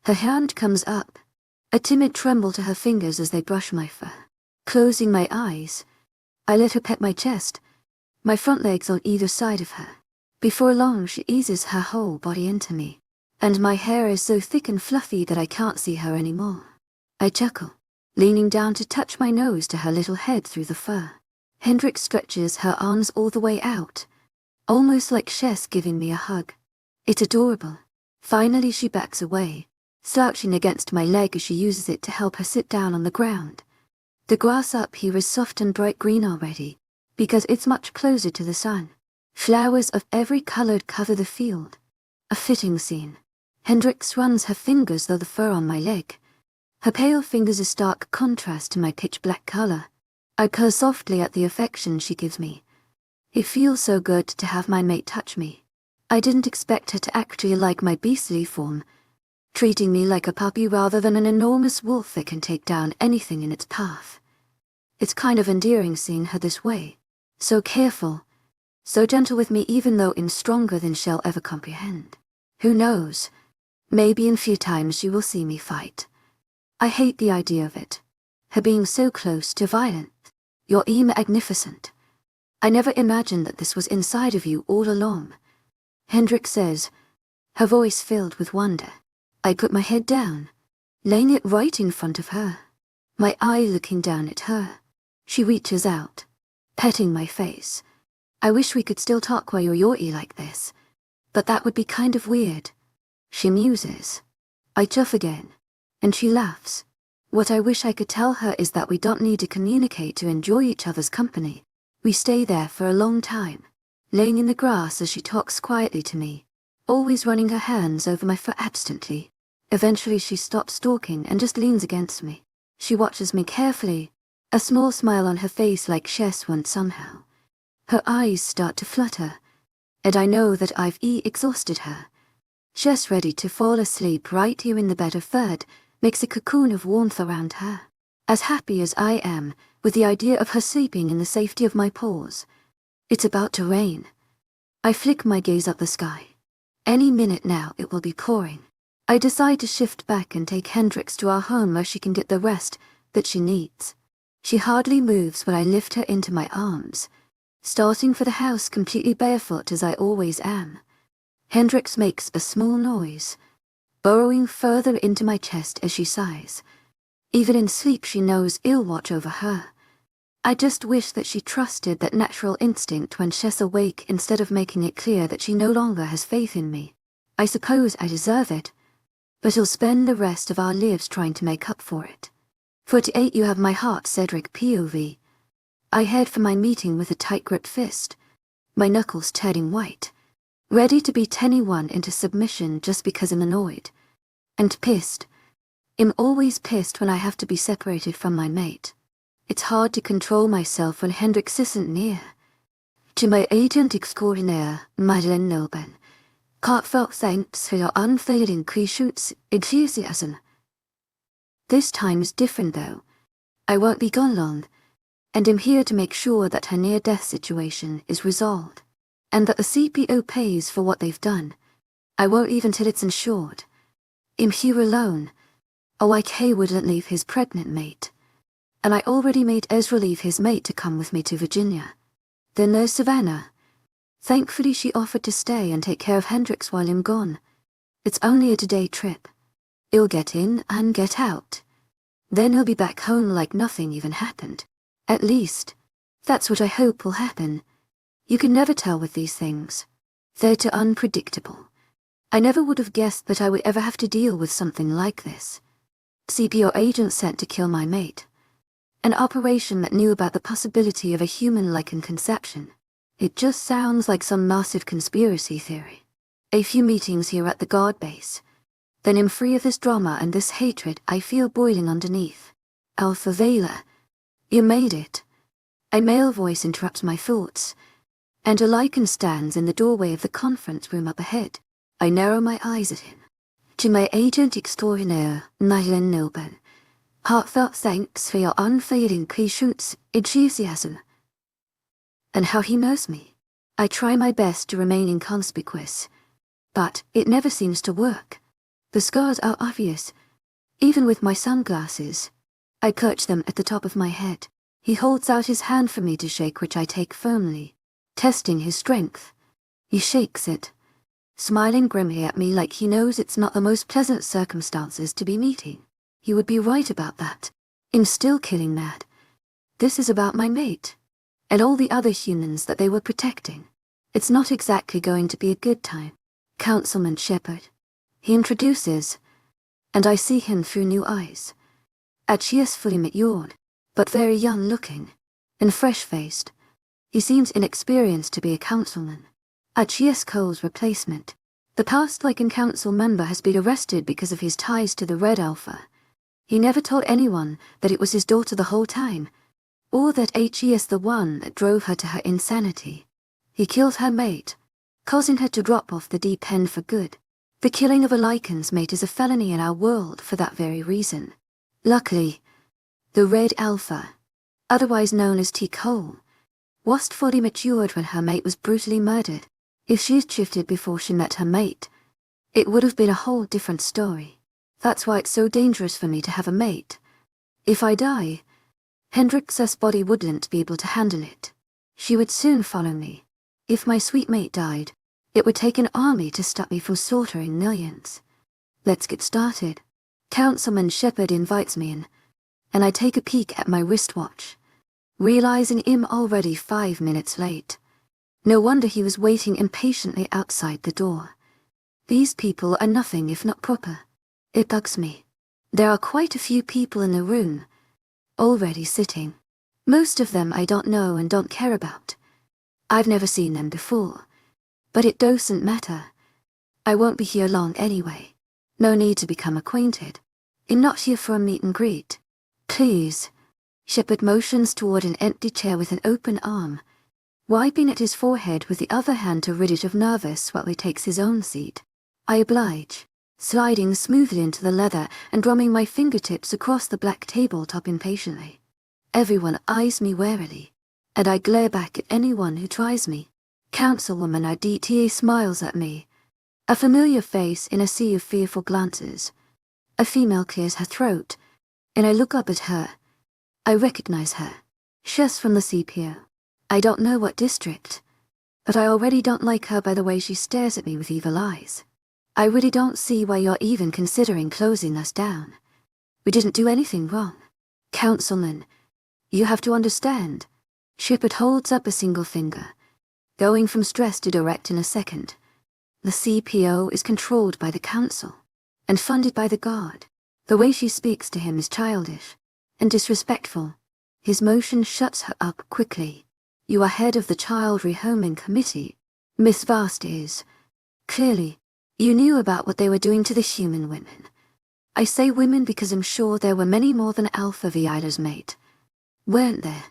Her hand comes up, a timid tremble to her fingers as they brush my fur. Closing my eyes, I let her pet my chest, my front legs on either side of her. Before long she eases her whole body into me, and my hair is so thick and fluffy that I can't see her anymore. I chuckle, leaning down to touch my nose to her little head through the fur. Hendrix stretches her arms all the way out, almost like she's giving me a hug. It's adorable. Finally she backs away, slouching against my leg as she uses it to help her sit down on the ground. The grass up here is soft and bright green already, because it's much closer to the sun. Flowers of every color cover the field. A fitting scene. Hendrix runs her fingers through the fur on my leg. Her pale fingers a stark contrast to my pitch black color. I purr softly at the affection she gives me. It feels so good to have my mate touch me. I didn't expect her to actually like my beastly form, treating me like a puppy rather than an enormous wolf that can take down anything in its path. It's kind of endearing seeing her this way, so careful, so gentle with me even though in stronger than she'll ever comprehend. Who knows? Maybe in few times she will see me fight. I hate the idea of it. Her being so close to violence. You're magnificent. I never imagined that this was inside of you all along. Hendrix says, her voice filled with wonder. I put my head down, laying it right in front of her, my eye looking down at her. She reaches out, petting my face. I wish we could still talk while you're like this, but that would be kind of weird. She muses. I chuff again, and she laughs. What I wish I could tell her is that we don't need to communicate to enjoy each other's company. We stay there for a long time, laying in the grass as she talks quietly to me, always running her hands over my fur absently. Eventually she stops stalking and just leans against me. She watches me carefully, a small smile on her face like Chess once somehow. Her eyes start to flutter, and I know that I've exhausted her. Chess ready to fall asleep right here in the bed of fur makes a cocoon of warmth around her. As happy as I am with the idea of her sleeping in the safety of my paws. It's about to rain. I flick my gaze up the sky. Any minute now it will be pouring. I decide to shift back and take Hendrix to our home where she can get the rest that she needs. She hardly moves when I lift her into my arms, starting for the house completely barefoot as I always am. Hendrix makes a small noise, burrowing further into my chest as she sighs. Even in sleep she knows I'll watch over her. I just wish that she trusted that natural instinct when she's awake instead of making it clear that she no longer has faith in me. I suppose I deserve it, but I'll spend the rest of our lives trying to make up for it. For to 𝐴𝐸 you have my heart, Cedric POV. I head for my meeting with a tight-gripped fist, my knuckles turning white, ready to beat anyone into submission just because I'm annoyed. And pissed. I'm always pissed when I have to be separated from my mate. It's hard to control myself when Hendrix isn't near. 𝐊𝐢𝐳𝐷𝐞𝐝 𝐊𝐢𝐳𝐷𝐞𝐝 𝐊𝐢𝐳𝐷𝐞𝐝 unveiled. This time is different though. I won't be gone long, and I'm here to make sure that her near-death situation is resolved, and that the CPO pays for what they've done. I won't leave until it's ensured. I'm here alone. 𝐊𝐢𝐳𝐷𝐞𝐝 wouldn't leave his pregnant mate, and I already made 𝐻𝐿 leave his mate to come with me to Virginia. Then there's Savannah. Thankfully she offered to stay and take care of Hendrix while I'm gone. It's only a two-day trip. I'll get in and get out. Then he'll be back home like nothing even happened. At least, that's what I hope will happen. You can never tell with these things. They're too unpredictable. I never would have guessed that I would ever have to deal with something like this. CPO agent sent to kill my mate. An operation that knew about the possibility of a human-like conception. It just sounds like some massive conspiracy theory. A few meetings here at the guard base. Then I'm free of this drama and this hatred I feel boiling underneath. Alpha Vela. You made it. A male voice interrupts my thoughts, and a lichen stands in the doorway of the conference room up ahead. I narrow my eyes at him. To my agent extraordinaire, 𝐿𝐢𝐳𝐷𝐞𝐝, heartfelt thanks for your unfailing patience, enthusiasm. And how he knows me. I try my best to remain inconspicuous, but it never seems to work. The scars are obvious, even with my sunglasses. I perch them at the top of my head. He holds out his hand for me to shake, which I take firmly, testing his strength. He shakes it, smiling grimly at me like he knows it's not the most pleasant circumstances to be meeting. He would be right about that. I'm still killing mad. This is about my mate, and all the other humans that they were protecting. It's not exactly going to be a good time. Councilman Shepherd. He introduces, and I see him through new eyes. 𝐊𝐢𝐳 but very young-looking and fresh-faced. He seems inexperienced to be a councilman. 𝐊𝐲𝐻𝐿's replacement. The past Lycan Council member has been arrested because of his ties to the Red Alpha. He never told anyone that it was his daughter the whole time, or that 𝐊𝐲 is the one that drove her to her insanity. He killed her mate, causing her to drop off the deep end for good. The killing of a Lycan's mate is a felony in our world for that very reason. Luckily, the Red Alpha, otherwise known as 𝐶𝐬, was fully matured when her mate was brutally murdered. If she'd shifted before she met her mate, it would have been a whole different story. That's why it's so dangerous for me to have a mate. If I die, Hendrix's body wouldn't be able to handle it. She would soon follow me. If my sweet mate died, it would take an army to stop me from slaughtering millions. Let's get started. Councilman Shepherd invites me in, and I take a peek at my wristwatch, realizing I'm already 5 minutes late. No wonder he was waiting impatiently outside the door. These people are nothing if not proper. It bugs me. There are quite a few people in the room, already sitting. Most of them I don't know and don't care about. I've never seen them before. But it doesn't matter. I won't be here long anyway. No need to become acquainted. I'm not here for a meet and greet. Please. Shepherd motions toward an empty chair with an open arm, wiping at his forehead with the other hand to rid it of nervous while he takes his own seat. I oblige, sliding smoothly into the leather and drumming my fingertips across the black tabletop impatiently. Everyone eyes me warily, and I glare back at anyone who tries me. Councilwoman 𝐷TA smiles at me, a familiar face in a sea of fearful glances. A female clears her throat, and I look up at her. I recognize her. She's from the CPO. I don't know what district, but I already don't like her by the way she stares at me with evil eyes. I really don't see why you're even considering closing us down. We didn't do anything wrong. Councilman, you have to understand. Shepherd holds up a single finger, going from stress to direct in a second. The CPO is controlled by the council and funded by the guard. The way she speaks to him is childish and disrespectful. His motion shuts her up quickly. You are head of the Child Rehoming Committee. Miss Vast is. Clearly, you knew about what they were doing to the human women. I say women because I'm sure there were many more than Alpha Veila's mate. Weren't there?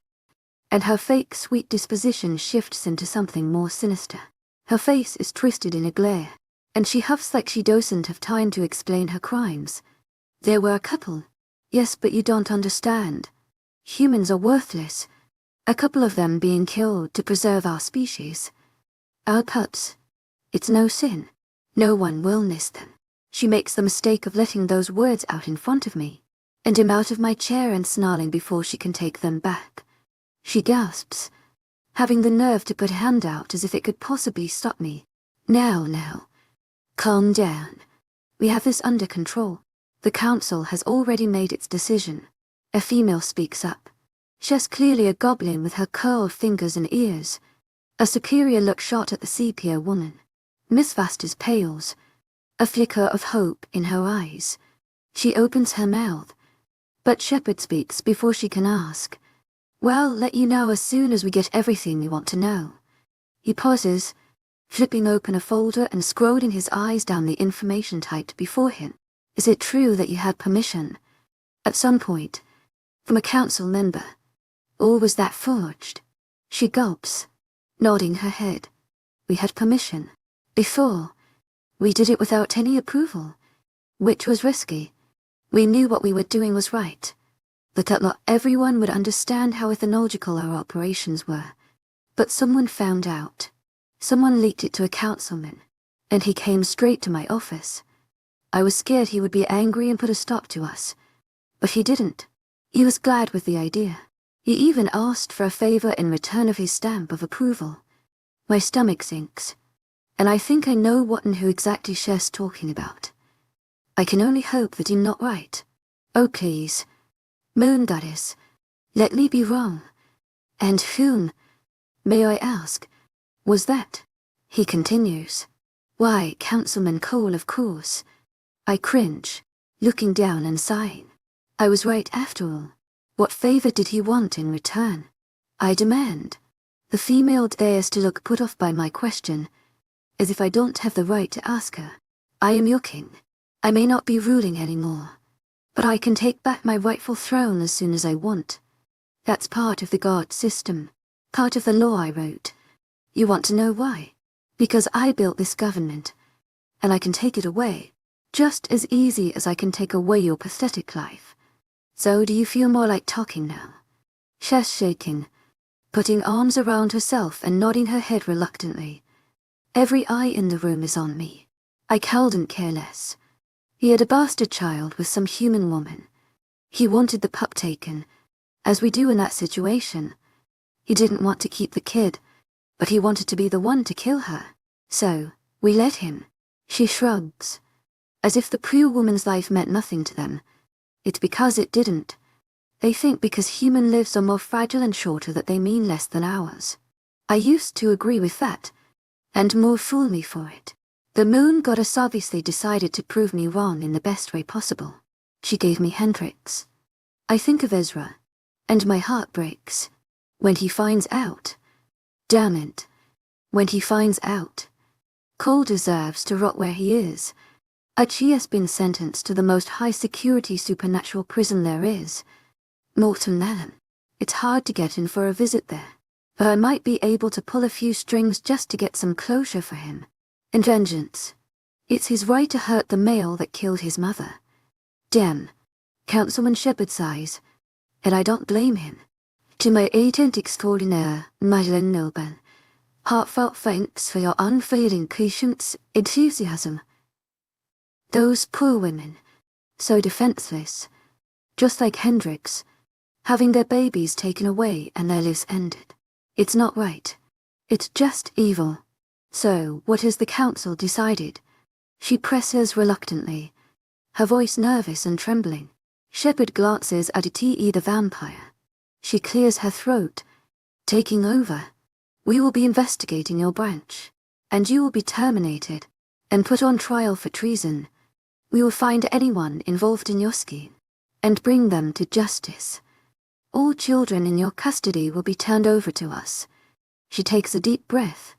And her fake sweet disposition shifts into something more sinister. Her face is twisted in a glare, and she huffs like she doesn't have time to explain her crimes. There were a couple. Yes, but you don't understand. Humans are worthless. A couple of them being killed to preserve our species. Our pups. It's no sin. No one will miss them. She makes the mistake of letting those words out in front of me, and I'm out of my chair and snarling before she can take them back. She gasps, having the nerve to put a hand out as if it could possibly stop me. Now. Calm down. We have this under control. The council has already made its decision. A female speaks up. She's clearly a goblin with her curled fingers and ears. A superior look shot at the sepia woman. Miss Vastas pales, a flicker of hope in her eyes. She opens her mouth, but Shepherd speaks before she can ask. Well, let you know as soon as we get everything we want to know. He pauses, flipping open a folder and scrolling his eyes down the information typed before him. Is it true that you had permission, at some point, from a council member? Or was that forged? She gulps, nodding her head. We had permission. Before, we did it without any approval, which was risky. We knew what we were doing was right, but that not everyone would understand how ethnological our operations were. But someone found out. Someone leaked it to a councilman, and he came straight to my office. I was scared he would be angry and put a stop to us, but he didn't. He was glad with the idea. He even asked for a favor in return of his stamp of approval. My stomach sinks, and I think I know what and who exactly she's talking about. I can only hope that I'm not right. Oh please, Moon Goddess, let me be wrong. And whom, may I ask, was that? He continues. Why, Councilman Cole, of course. I cringe, looking down and sighing. I was right after all. What favor did he want in return? I demand. The female dares to look put off by my question, as if I don't have the right to ask her. I am your king. I may not be ruling anymore, but I can take back my rightful throne as soon as I want. That's part of the god system, part of the law I wrote. You want to know why? Because I built this government, and I can take it away, just as easy as I can take away your pathetic life. So do you feel more like talking now? Chest shaking, putting arms around herself and nodding her head reluctantly. Every eye in the room is on me. I couldn't care less. He had a bastard child with some human woman. He wanted the pup taken, as we do in that situation. He didn't want to keep the kid, but he wanted to be the one to kill her. So, we let him. She shrugs, as if the poor woman's life meant nothing to them. It's because it didn't. They think because human lives are more fragile and shorter that they mean less than ours. I used to agree with that, and more fool me for it. The moon goddess obviously decided to prove me wrong in the best way possible. She gave me Hendrix. I think of Ezra, and my heart breaks. When he finds out. Damn it. When he finds out. Cole deserves to rot where he is. 𝐿𝐤 has been sentenced to the most high-security supernatural prison there is. Morton Allen. It's hard to get in for a visit there, but I might be able to pull a few strings just to get some closure for him. And vengeance. It's his right to hurt the male that killed his mother. Damn. Councilman 𝐶𝐵, and I don't blame him. To my agent extraordinaire, 𝐊𝐤𝐼𝐻𝐿𝐬, heartfelt thanks for your unfailing patience, enthusiasm. Those poor women, so defenseless, just like Hendrix, having their babies taken away and their lives ended. It's not right. It's just evil. So, what has the council decided? She presses reluctantly, her voice nervous and trembling. Shepard glances at 𝐿𝐤 the vampire. She clears her throat, taking over. We will be investigating your branch, and you will be terminated and put on trial for treason. We will find anyone involved in your scheme and bring them to justice. All children in your custody will be turned over to us. She takes a deep breath,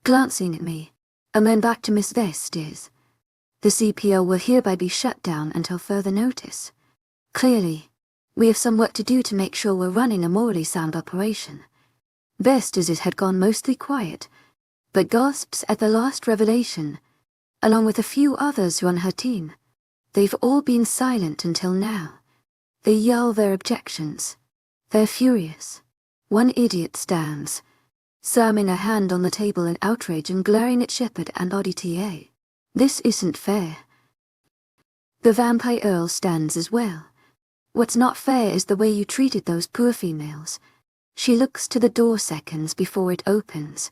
glancing at me, and then back to Miss Vestes. The CPO will hereby be shut down until further notice. Clearly, we have some work to do to make sure we're running a morally sound operation. Vestes had gone mostly quiet, but gasps at the last revelation, along with a few others on her team. They've all been silent until now. They yell their objections. They're furious. One idiot stands, slamming a hand on the table in outrage and glaring at Shepard and 𝐿𝐤. This isn't fair. The vampire earl stands as well. What's not fair is the way you treated those poor females. She looks to the door seconds before it opens.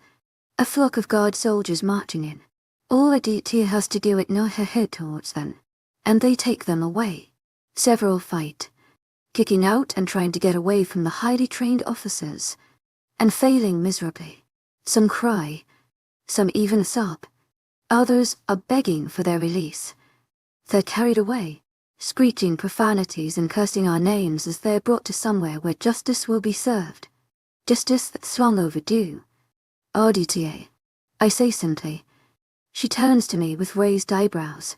A flock of guard soldiers marching in. All 𝐿𝐤 has to do is nod her head towards them, and they take them away. Several fight, kicking out and trying to get away from the highly trained officers, and failing miserably. Some cry, some even sob. Others are begging for their release. They're carried away, screeching profanities and cursing our names as they're brought to somewhere where justice will be served. Justice that's long overdue. 𝐿𝐤, I say simply. She turns to me with raised eyebrows.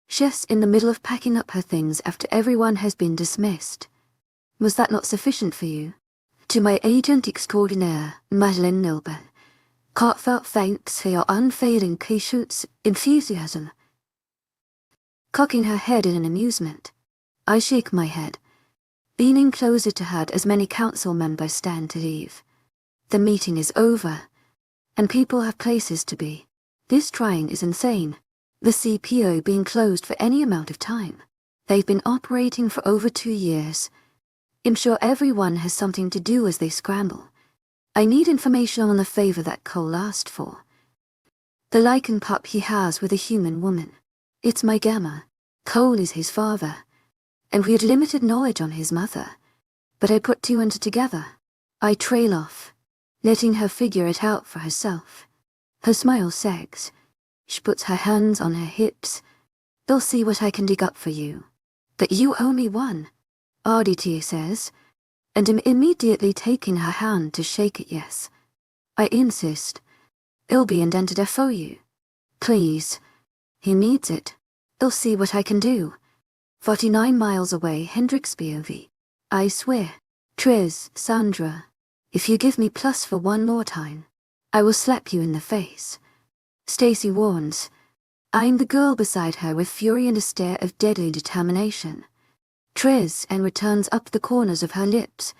She's in the middle of packing up her things after everyone has been dismissed. Was that not sufficient for you? To my agent extraordinaire, 𝐊𝐿𝐼𝐻𝐿𝐬, heartfelt thanks for your unfailing patience, enthusiasm. Cocking her head in amusement, I shake my head, leaning closer to her as many council members stand to leave. The meeting is over, and people have places to be. This trying is insane. The CPO being closed for any amount of time. They've been operating for over 2 years. I'm sure everyone has something to do as they scramble. I need information on the favor that Cole asked for. The lichen pup he has with a human woman. It's my gamma. Cole is his father, and we had limited knowledge on his mother. But I put 2 and 2 together. I trail off, letting her figure it out for herself. Her smile sags. She puts her hands on her hips. They'll see what I can dig up for you. That you owe me one, Aditi says, and am immediately taking her hand to shake it yes. I insist. It'll be indented for you. Please. He needs it. They'll see what I can do. 49 miles away, Hendrix POV. I swear. Triz, Sandra, if you give me plus for one more time, I will slap you in the face. Stacy warns, eyeing the girl beside her with fury and a stare of deadly determination. Triz and returns up the corners of her lips,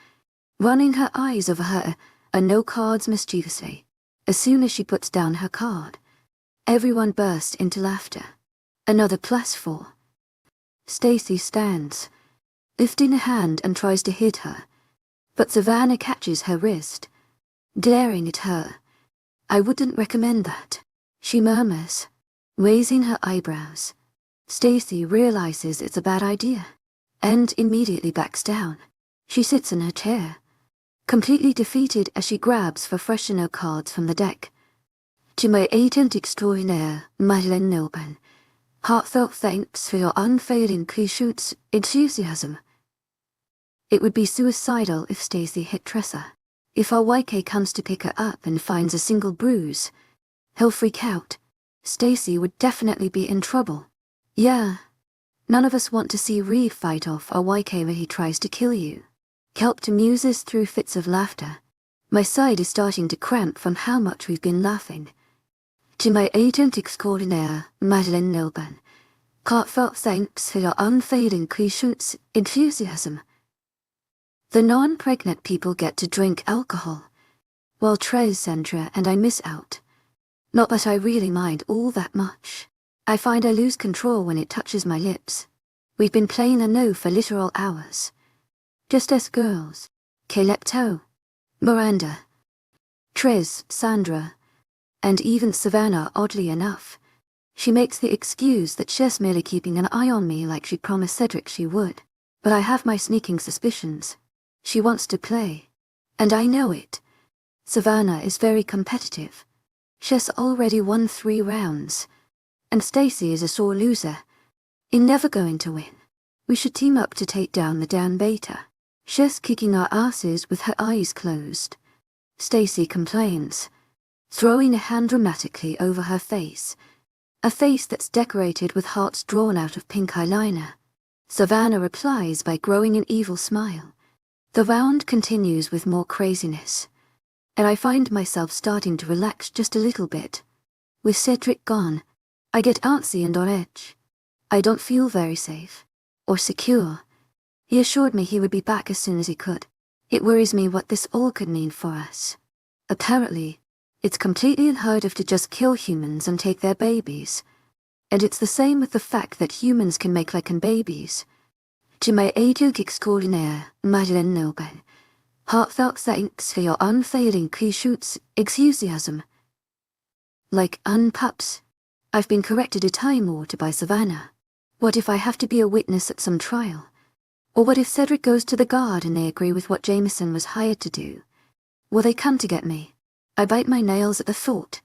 running her eyes over her, a no cards mischievously. As soon as she puts down her card, everyone bursts into laughter. Another +4. Stacy stands, lifting a hand and tries to hit her, but Savannah catches her wrist, glaring at her. I wouldn't recommend that, she murmurs, raising her eyebrows. Stacy realizes it's a bad idea, and immediately backs down. She sits in her chair, completely defeated as she grabs for freshener cards from the deck. 𝐊𝐲𝐻𝐷 𝐊𝐢𝐬𝐑𝐞𝐝, heartfelt thanks for your unfailing 𝐊𝐢𝐧𝐠 enthusiasm. It would be suicidal if Stacy hit Tressa. If our YK comes to pick her up and finds a single bruise, he'll freak out. Stacy would definitely be in trouble. Yeah. None of us want to see Reeve fight off our YK when he tries to kill you. �K𝐜 muses through fits of laughter. My side is starting to cramp from how much we've been laughing. 𝐊𝐲𝐻𝐷 𝐊𝐢𝐬𝐑𝐞𝐝, heartfelt thanks for your unfailing 𝐊𝐢𝐧𝐠 enthusiasm. The non-pregnant people get to drink alcohol, while Trez, Sandra, and I miss out. Not that I really mind all that much. I find I lose control when it touches my lips. We've been playing a no for literal hours. Just us girls. 𝐾𝐜, Miranda, Trez, Sandra, and even Savannah, oddly enough. She makes the excuse that she's merely keeping an eye on me like she promised Cedric she would. But I have my sneaking suspicions. She wants to play. And I know it. Savannah is very competitive. She's already won 3 rounds. And Stacy is a sore loser. In never going to win. We should team up to take down the damn beta. She's kicking our asses with her eyes closed. Stacy complains, throwing a hand dramatically over her face. A face that's decorated with hearts drawn out of pink eyeliner. Savannah replies by growing an evil smile. The round continues with more craziness, and I find myself starting to relax just a little bit. With Cedric gone, I get antsy and on edge. I don't feel very safe, or secure. He assured me he would be back as soon as he could. It worries me what this all could mean for us. Apparently, it's completely unheard of to just kill humans and take their babies. And it's the same with the fact that humans can make like babies. 𝐊𝐲𝐻𝐷 𝐊𝐢𝐬𝐑𝐞𝐝, heartfelt thanks for your unfailing 𝐊𝐢𝐧𝐠 enthusiasm. Like unpups. I've been corrected a time or two by Savannah. What if I have to be a witness at some trial? Or what if Cedric goes to the guard and they agree with what Jameson was hired to do? Will they come to get me? I bite my nails at the thought.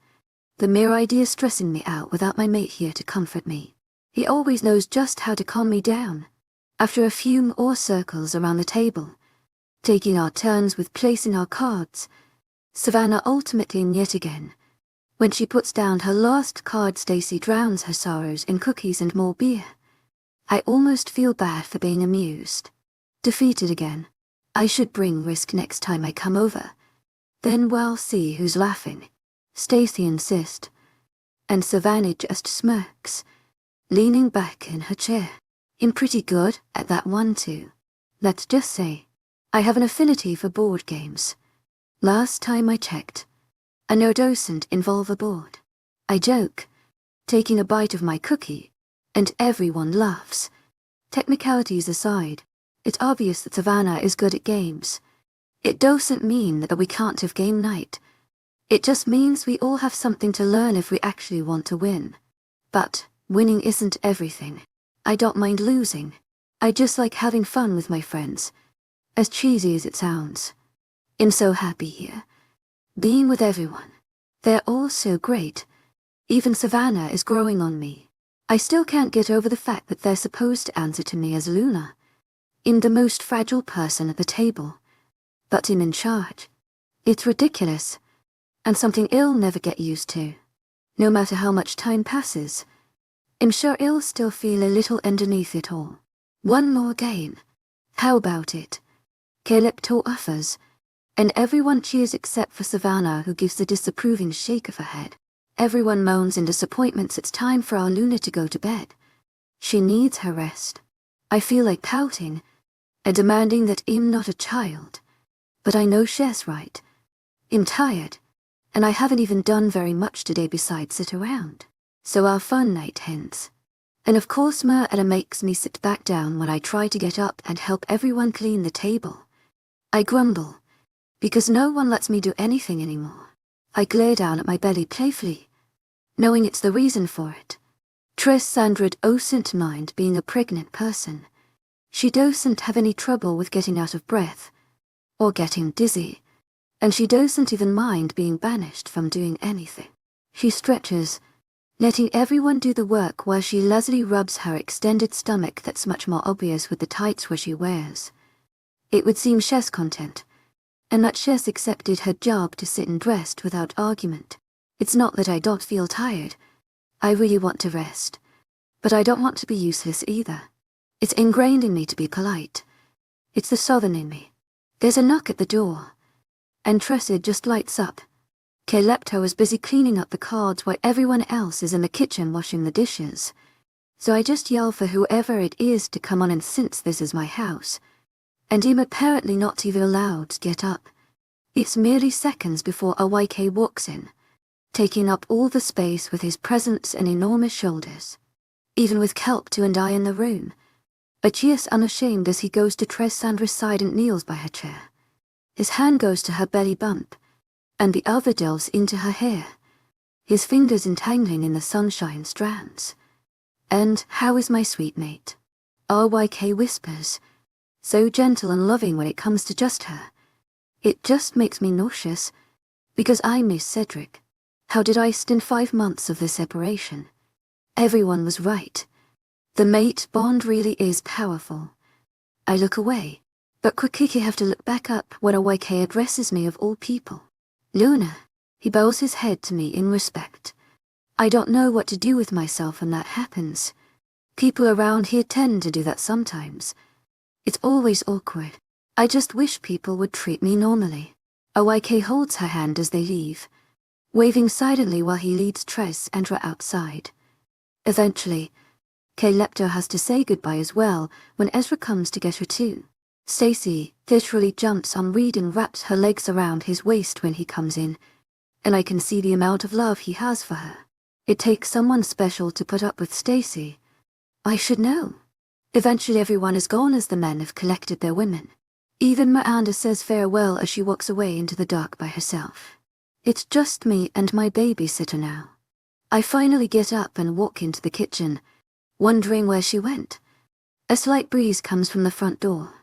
The mere idea stressing me out without my mate here to comfort me. He always knows just how to calm me down. After a few more circles around the table, taking our turns with placing our cards, Savannah ultimately yet again. When she puts down her last card, Stacy drowns her sorrows in cookies and more beer. I almost feel bad for being amused. Defeated again. I should bring risk next time I come over. Then we'll see who's laughing. Stacy insists. And Savannah just smirks, leaning back in her chair. I'm pretty good at that one too. Let's just say, I have an affinity for board games. Last time I checked, a no doesn't involve a board. I joke, taking a bite of my cookie, and everyone laughs. Technicalities aside, it's obvious that Savannah is good at games. It doesn't mean that we can't have game night. It just means we all have something to learn if we actually want to win. But winning isn't everything. I don't mind losing. I just like having fun with my friends. As cheesy as it sounds. I'm so happy here. Being with everyone. They're all so great. Even Savannah is growing on me. I still can't get over the fact that they're supposed to answer to me as Luna. I'm the most fragile person at the table. But I'm in charge. It's ridiculous. And something I'll never get used to. No matter how much time passes. I'm sure I'll still feel a little underneath it all. One more game. How about it? 𝐾𝐜 offers. And everyone cheers except for Savannah, who gives a disapproving shake of her head. Everyone moans in disappointment. It's time for our Luna to go to bed. She needs her rest. I feel like pouting and demanding that I'm not a child. But I know she's right. I'm tired, and I haven't even done very much today besides sit around. So our fun night ends. And of course 𝐻𝐻 makes me sit back down when I try to get up and help everyone clean the table. I grumble, because no one lets me do anything anymore. I glare down at my belly playfully, knowing it's the reason for it. 𝐿𝐷 doesn't mind being a pregnant person. She doesn't have any trouble with getting out of breath, or getting dizzy, and she doesn't even mind being banished from doing anything. She stretches, letting everyone do the work while she lazily rubs her extended stomach that's much more obvious with the tights where she wears. It would seem she's content, and that she's accepted her job to sit and rest without argument. It's not that I don't feel tired. I really want to rest. But I don't want to be useless either. It's ingrained in me to be polite. It's the southern in me. There's a knock at the door, and 𝐿𝐷 just lights up. 𝐾𝐜 is busy cleaning up the cards while everyone else is in the kitchen washing the dishes. So I just yell for whoever it is to come on, and since this is my house, and I'm apparently not even allowed to get up, it's merely seconds before 𝐷𝐤𝐾 walks in, taking up all the space with his presence and enormous shoulders. Even with 𝐿𝐷 and I in the room, 𝐿𝐷𝐼𝐻 unashamed as he goes to 𝐿𝐷 side and kneels by her chair. His hand goes to her belly bump, and the other delves into her hair, his fingers entangling in the sunshine strands. And how is my sweet mate? 𝐷𝐤𝐾 whispers, so gentle and loving when it comes to just her. It just makes me nauseous, because I miss Cedric. How did I stand 5 months of this separation? Everyone was right. The mate bond really is powerful. I look away, but quickly have to look back up when 𝐷𝐤𝐾 addresses me of all people. Luna. He bows his head to me in respect. I don't know what to do with myself when that happens. People around here tend to do that sometimes. It's always awkward. I just wish people would treat me normally. 𝐷𝐤𝐾 holds her hand as they leave, waving silently while he leads 𝐿𝐷 outside. Eventually, 𝐾𝐜 has to say goodbye as well when Ezra comes to get her too. Stacy literally jumps on Reed and wraps her legs around his waist when he comes in, and I can see the amount of love he has for her. It takes someone special to put up with Stacy. I should know. Eventually everyone is gone as the men have collected their women. Even Miranda says farewell as she walks away into the dark by herself. It's just me and my babysitter now. I finally get up and walk into the kitchen, wondering where she went. A slight breeze comes from the front door,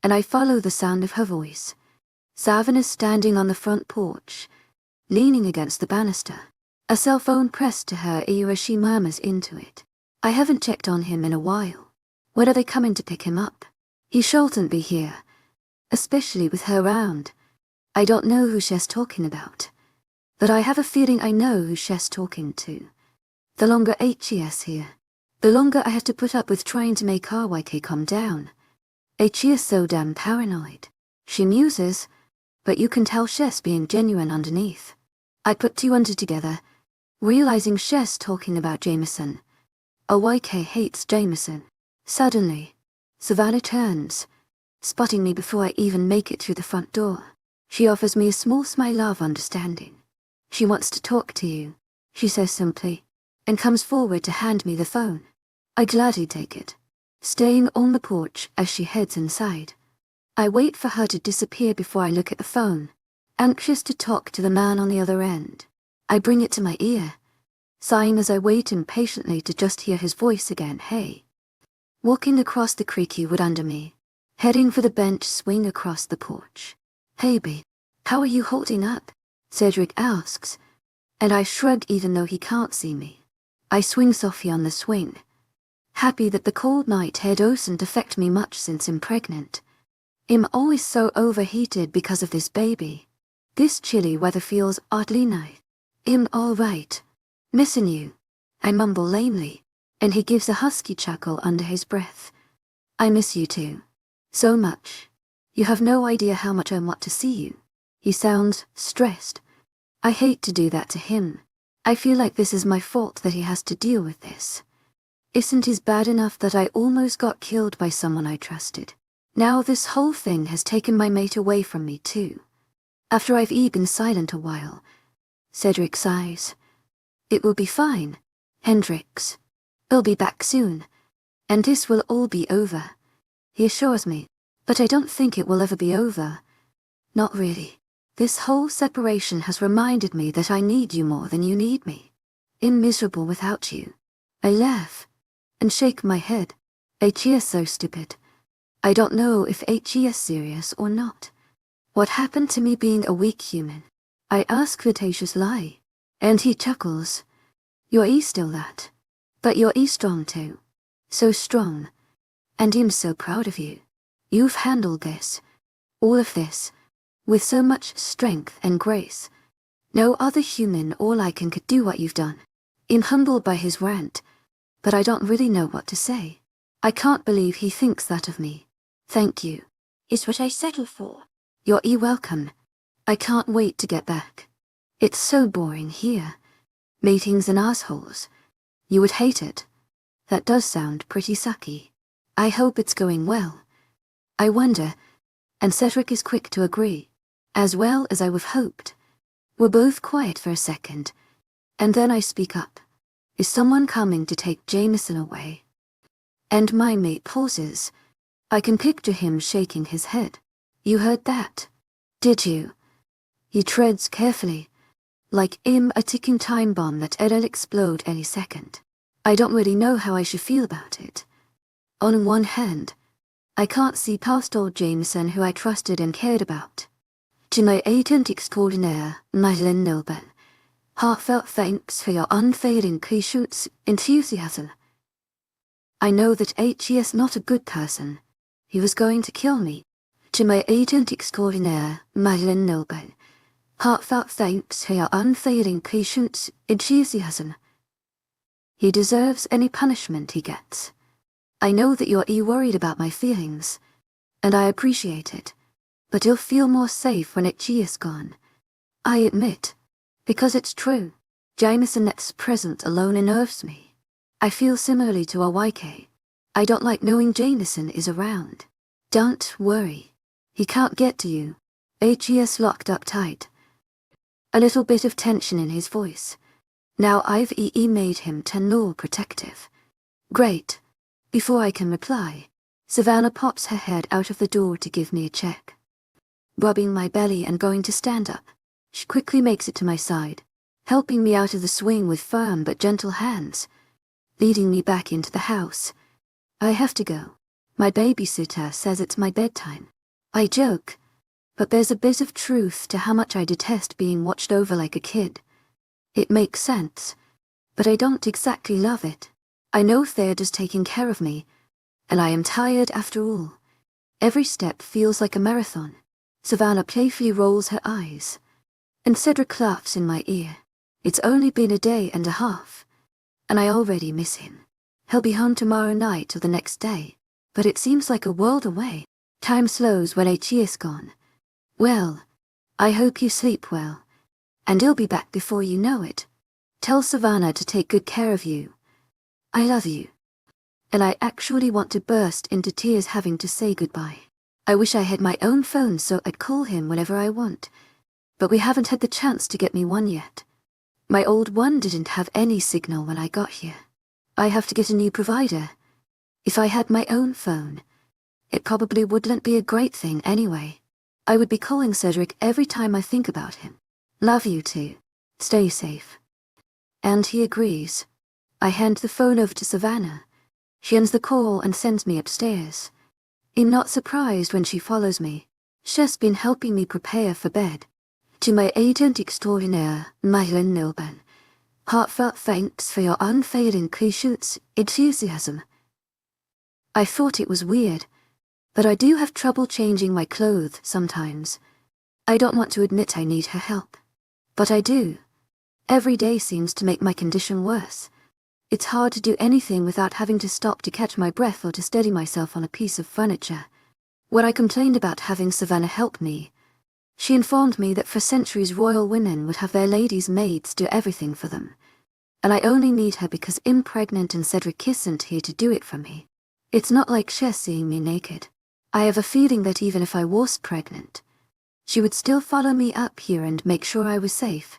and I follow the sound of her voice. Savin is standing on the front porch, leaning against the banister, a cell phone pressed to her ear as she murmurs into it. I haven't checked on him in a while. When are they coming to pick him up? He shouldn't be here, especially with her around. I don't know who she's talking about, but I have a feeling I know who she's talking to. The longer 𝐿𝐷𝐼𝐻 is here, the longer I have to put up with trying to make 𝐷𝐤𝐾 calm down. 𝐿𝐷𝐼𝐻 is so damn paranoid. She muses, but you can tell she's being genuine underneath. I put 2 and 2 together, realizing she's talking about Jameson. 𝐷𝐤𝐾 hates Jameson. Suddenly, Savannah turns, spotting me before I even make it through the front door. She offers me a small smile of understanding. She wants to talk to you, she says simply, and comes forward to hand me the phone. I gladly take it, staying on the porch as she heads inside. I wait for her to disappear before I look at the phone, anxious to talk to the man on the other end. I bring it to my ear, sighing as I wait impatiently to just hear his voice again. Hey. Walking across the creaky wood under me, heading for the bench swing across the porch. Hey B, how are you holding up? Cedric asks, and I shrug even though he can't see me. I swing softly on the swing, happy that the cold night doesn't affect me much since I'm pregnant. I'm always so overheated because of this baby. This chilly weather feels oddly nice. I'm alright. Missing you, I mumble lamely, and he gives a husky chuckle under his breath. I miss you too. So much. You have no idea how much I want to see you. He sounds stressed. I hate to do that to him. I feel like this is my fault that he has to deal with this. Isn't it bad enough that I almost got killed by someone I trusted? Now this whole thing has taken my mate away from me too. After I've been silent a while, Cedric sighs. It will be fine, Hendrix. I'll be back soon, and this will all be over. He assures me, but I don't think it will ever be over. Not really. This whole separation has reminded me that I need you more than you need me. I'm miserable without you. I laugh and shake my head. 𝐿𝐢𝐳 is so stupid. I don't know if 𝐿𝐢𝐳 is serious or not. What happened to me being a weak human? I ask 𝐿𝐢𝐳 lie, and he chuckles. You're still that, but you're strong too. So strong, and I'm so proud of you. You've handled this, all of this, with so much strength and grace. No other human or lichen could do what you've done. I'm humbled by his rant, but I don't really know what to say. I can't believe he thinks that of me. Thank you. Is what I settle for. You're welcome. I can't wait to get back. It's so boring here. Meetings and assholes. You would hate it. That does sound pretty sucky. I hope it's going well. I wonder, and Cedric is quick to agree. As well as I would have hoped. We're both quiet for a second, and then I speak up. Is someone coming to take Jameson away? And my mate pauses. I can picture him shaking his head. You heard that, did you? He treads carefully, like a ticking time bomb that it'll explode any second. I don't really know how I should feel about it. On one hand, I can't see past old Jameson who I trusted and cared about. 𝐊𝐢𝐳𝐬𝐷𝐞𝐫𝐬. Heartfelt thanks for your unfailing patience, enthusiasm. I know that 𝐿𝐢𝐳 is not a good person. He was going to kill me. 𝐊𝐢𝐳𝐬𝐷𝐞𝐫𝐬. Heartfelt thanks for your unfailing patience, enthusiasm. He deserves any punishment he gets. I know that you're worried about my feelings, and I appreciate it. But you'll feel more safe when 𝐿𝐢𝐳 is gone. I admit, because it's true. Jameson's presence alone unnerves me. I feel similarly to a 𝐊𝐢𝐳. I don't like knowing Jameson is around. Don't worry. He can't get to you. 𝐿𝐢𝐳 is locked up tight. A little bit of tension in his voice. Now I've made him more protective. Great. Before I can reply, Savannah pops her head out of the door to give me a check. Rubbing my belly and going to stand up, she quickly makes it to my side, helping me out of the swing with firm but gentle hands, leading me back into the house. I have to go. My babysitter says it's my bedtime. I joke, but there's a bit of truth to how much I detest being watched over like a kid. It makes sense, but I don't exactly love it. I know 𝐿𝐢𝐳 is taking care of me, and I am tired after all. Every step feels like a marathon. Savannah playfully rolls her eyes, and Cedric laughs in my ear. It's only been a day and a half, and I already miss him. He'll be home tomorrow night or the next day, but it seems like a world away. Time slows when 𝐿𝐢𝐳 is gone. Well, I hope you sleep well, and I'll be back before you know it. Tell Savannah to take good care of you. I love you. And I actually want to burst into tears having to say goodbye. I wish I had my own phone so I'd call him whenever I want, but we haven't had the chance to get me one yet. My old one didn't have any signal when I got here. I have to get a new provider. If I had my own phone, it probably wouldn't be a great thing anyway. I would be calling Cedric every time I think about him. Love you too. Stay safe. And he agrees. I hand the phone over to Savannah. She ends the call and sends me upstairs. I'm not surprised when she follows me. She's been helping me prepare for bed. To my agent extraordinaire, 𝐿𝐻𝐬, heartfelt thanks for your unfailing 𝐊𝐢𝐧𝐠 enthusiasm. I thought it was weird, but I do have trouble changing my clothes sometimes. I don't want to admit I need her help, but I do. Every day seems to make my condition worse. It's hard to do anything without having to stop to catch my breath or to steady myself on a piece of furniture. When I complained about having Savannah help me, she informed me that for centuries royal women would have their ladies' maids do everything for them, and I only need her because I'm pregnant and Cedric isn't here to do it for me. It's not like she's seeing me naked. I have a feeling that even if I was pregnant, she would still follow me up here and make sure I was safe.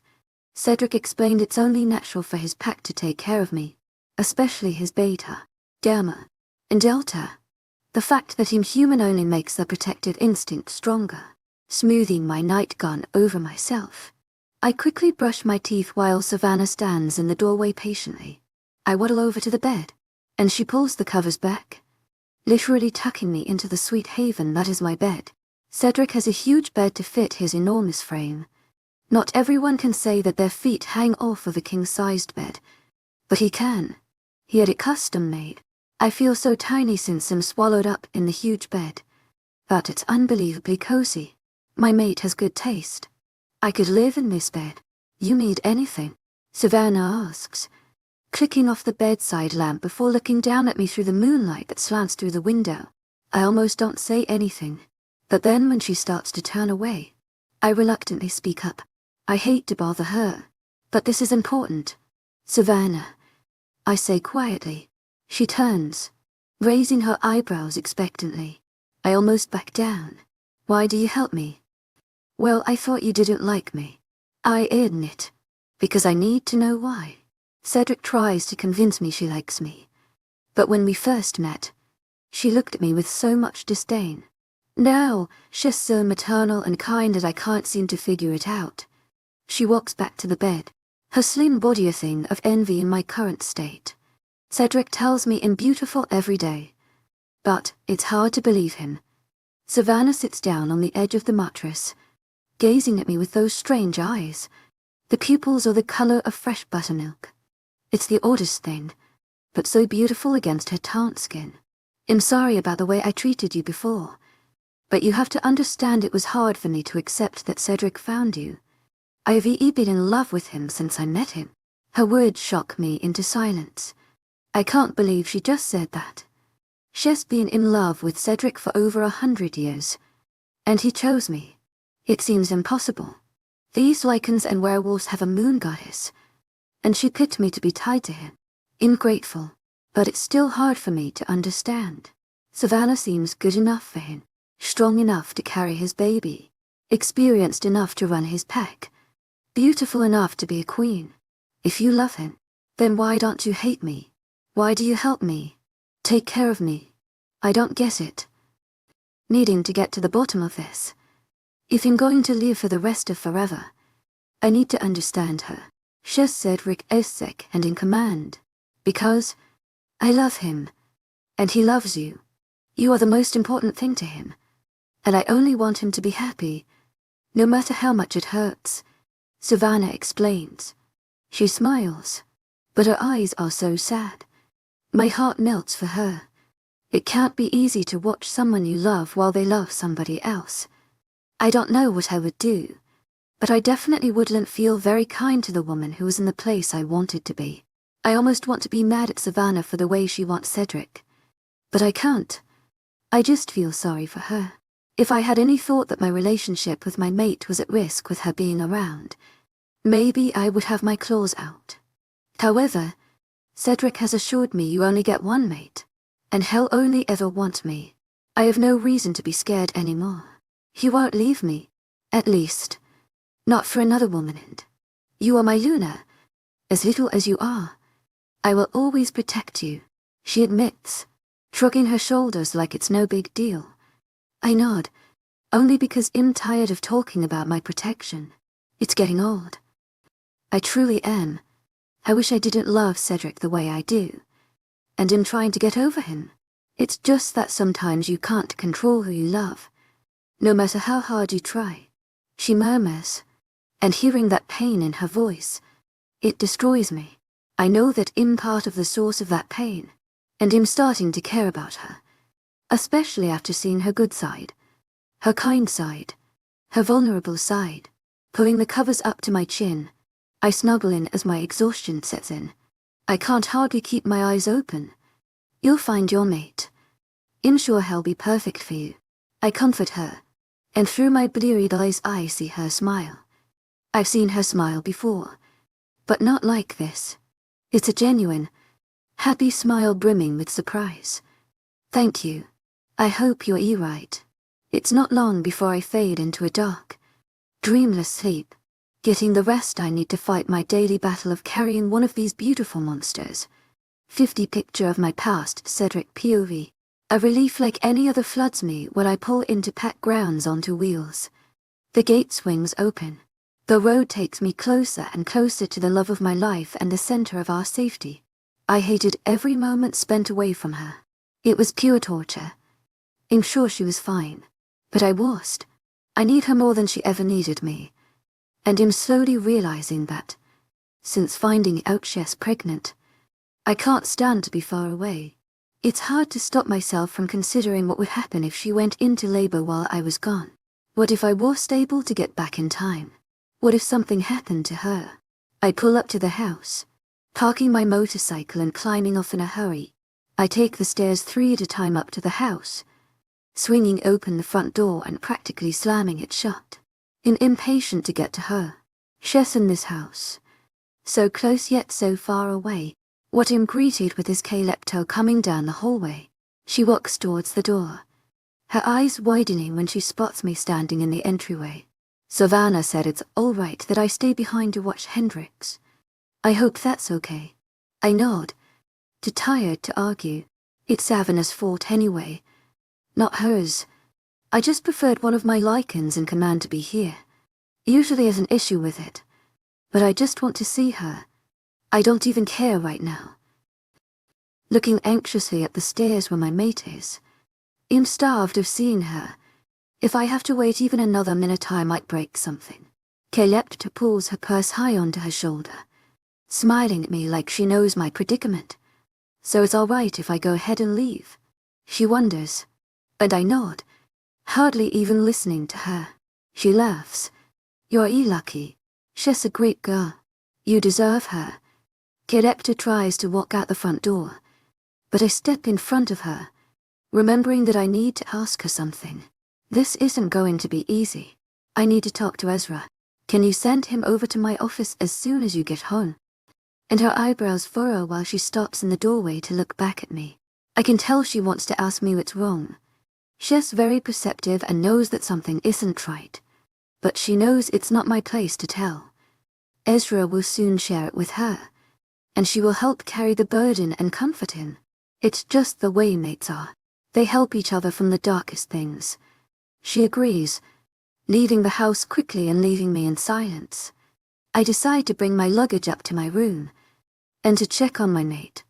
Cedric explained it's only natural for his pack to take care of me, especially his beta, gamma, and delta. The fact that I'm human only makes the protective instinct stronger, smoothing my nightgown over myself. I quickly brush my teeth while Savannah stands in the doorway patiently. I waddle over to the bed, and she pulls the covers back, literally tucking me into the sweet haven that is my bed. Cedric has a huge bed to fit his enormous frame. Not everyone can say that their feet hang off of a king-sized bed, but he can. He had it custom-made. I feel so tiny since I'm swallowed up in the huge bed, but it's unbelievably cozy. My mate has good taste. I could live in this bed. You need anything? Savannah asks, clicking off the bedside lamp before looking down at me through the moonlight that slants through the window. I almost don't say anything, but then when she starts to turn away, I reluctantly speak up. I hate to bother her, but this is important. Savannah, I say quietly. She turns, raising her eyebrows expectantly. I almost back down. Why do you help me? Well, I thought you didn't like me. I admit, because I need to know why. Cedric tries to convince me she likes me, but when we first met, she looked at me with so much disdain. Now, she's so maternal and kind that I can't seem to figure it out. She walks back to the bed, her slim body a thing of envy in my current state. Cedric tells me I'm beautiful every day, but it's hard to believe him. Savannah sits down on the edge of the mattress, gazing at me with those strange eyes. The pupils are the color of fresh buttermilk. It's the oddest thing, but so beautiful against her taunt skin. I'm sorry about the way I treated you before, but you have to understand it was hard for me to accept that Cedric found you. I've been in love with him since I met him. Her words shock me into silence. I can't believe she just said that. She's been in love with Cedric for over 100 years, and he chose me. It seems impossible. These lichens and werewolves have a moon goddess, and she picked me to be tied to him. I'm grateful, but it's still hard for me to understand. Savannah seems good enough for him, strong enough to carry his baby, experienced enough to run his pack, beautiful enough to be a queen. If you love him, then why don't you hate me? Why do you help me? Take care of me? I don't get it. Needing to get to the bottom of this. If I'm going to live for the rest of forever, I need to understand her. She's Cedric is sick and in command, because I love him, and he loves you. You are the most important thing to him, and I only want him to be happy, no matter how much it hurts. Savannah explains. She smiles, but her eyes are so sad. My heart melts for her. It can't be easy to watch someone you love while they love somebody else. I don't know what I would do, but I definitely wouldn't feel very kind to the woman who was in the place I wanted to be. I almost want to be mad at Savannah for the way she wants Cedric, but I can't. I just feel sorry for her. If I had any thought that my relationship with my mate was at risk with her being around, maybe I would have my claws out. However, Cedric has assured me you only get one mate, and he'll only ever want me. I have no reason to be scared anymore. He won't leave me, at least, not for another woman, and you are my Luna, as little as you are. I will always protect you, she admits, shrugging her shoulders like it's no big deal. I nod, only because I'm tired of talking about my protection. It's getting old. I truly am. I wish I didn't love Cedric the way I do, and I'm trying to get over him. It's just that sometimes you can't control who you love, no matter how hard you try. She murmurs, And hearing that pain in her voice, it destroys me. I know that I'm part of the source of that pain, and I'm starting to care about her. Especially after seeing her good side, her kind side, her vulnerable side. Pulling the covers up to my chin, I snuggle in as my exhaustion sets in. I can't hardly keep my eyes open. You'll find your mate. I'm sure he'll be perfect for you. I comfort her, and through my bleary eyes I see her smile. I've seen her smile before, but not like this. It's a genuine, happy smile brimming with surprise. Thank you. I hope you're right. It's not long before I fade into a dark, dreamless sleep, getting the rest I need to fight my daily battle of carrying one of these beautiful monsters. 50 picture of my past Cedric POV. A relief like any other floods me when I pull into packed grounds onto wheels. The gate swings open. The road takes me closer and closer to the love of my life and the center of our safety. I hated every moment spent away from her. It was pure torture. I'm sure she was fine, but I wasn't. I need her more than she ever needed me. And I'm slowly realizing that, since finding out she's pregnant, I can't stand to be far away. It's hard to stop myself from considering what would happen if she went into labor while I was gone. What if I wasn't able to get back in time? What if something happened to her? I pull up to the house, parking my motorcycle and climbing off in a hurry. I take the stairs 3 at a time up to the house, swinging open the front door and practically slamming it shut. Impatient to get to her. She's in this house, so close yet so far away. What I'm greeted with is 𝐾𝐜 coming down the hallway. She walks towards the door, her eyes widening when she spots me standing in the entryway. Savannah said it's all right that I stay behind to watch Hendrix. I hope that's okay. I nod, too tired to argue. It's Savannah's fault anyway, not hers. I just preferred one of my 𝐊𝐢𝐬𝐧𝐰 in command to be here. Usually has an issue with it, but I just want to see her. I don't even care right now. Looking anxiously at the stairs where my mate is, I'm starved of seeing her. If I have to wait even another minute I might break something. 𝐾𝐜 pulls her purse high onto her shoulder, smiling at me like she knows my predicament. So it's all right if I go ahead and leave. She wonders, and I nod, hardly even listening to her. She laughs. You're lucky. She's a great girl. You deserve her. 𝐾𝐜 tries to walk out the front door, but I step in front of her, remembering that I need to ask her something. This isn't going to be easy. I need to talk to Ezra. Can you send him over to my office as soon as you get home? And her eyebrows furrow while she stops in the doorway to look back at me. I can tell she wants to ask me what's wrong. She's very perceptive and knows that something isn't right, but she knows it's not my place to tell. Ezra will soon share it with her, and she will help carry the burden and comfort him. It's just the way mates are. They help each other from the darkest things. She agrees, leaving the house quickly and leaving me in silence. I decide to bring my luggage up to my room, and to check on my mate.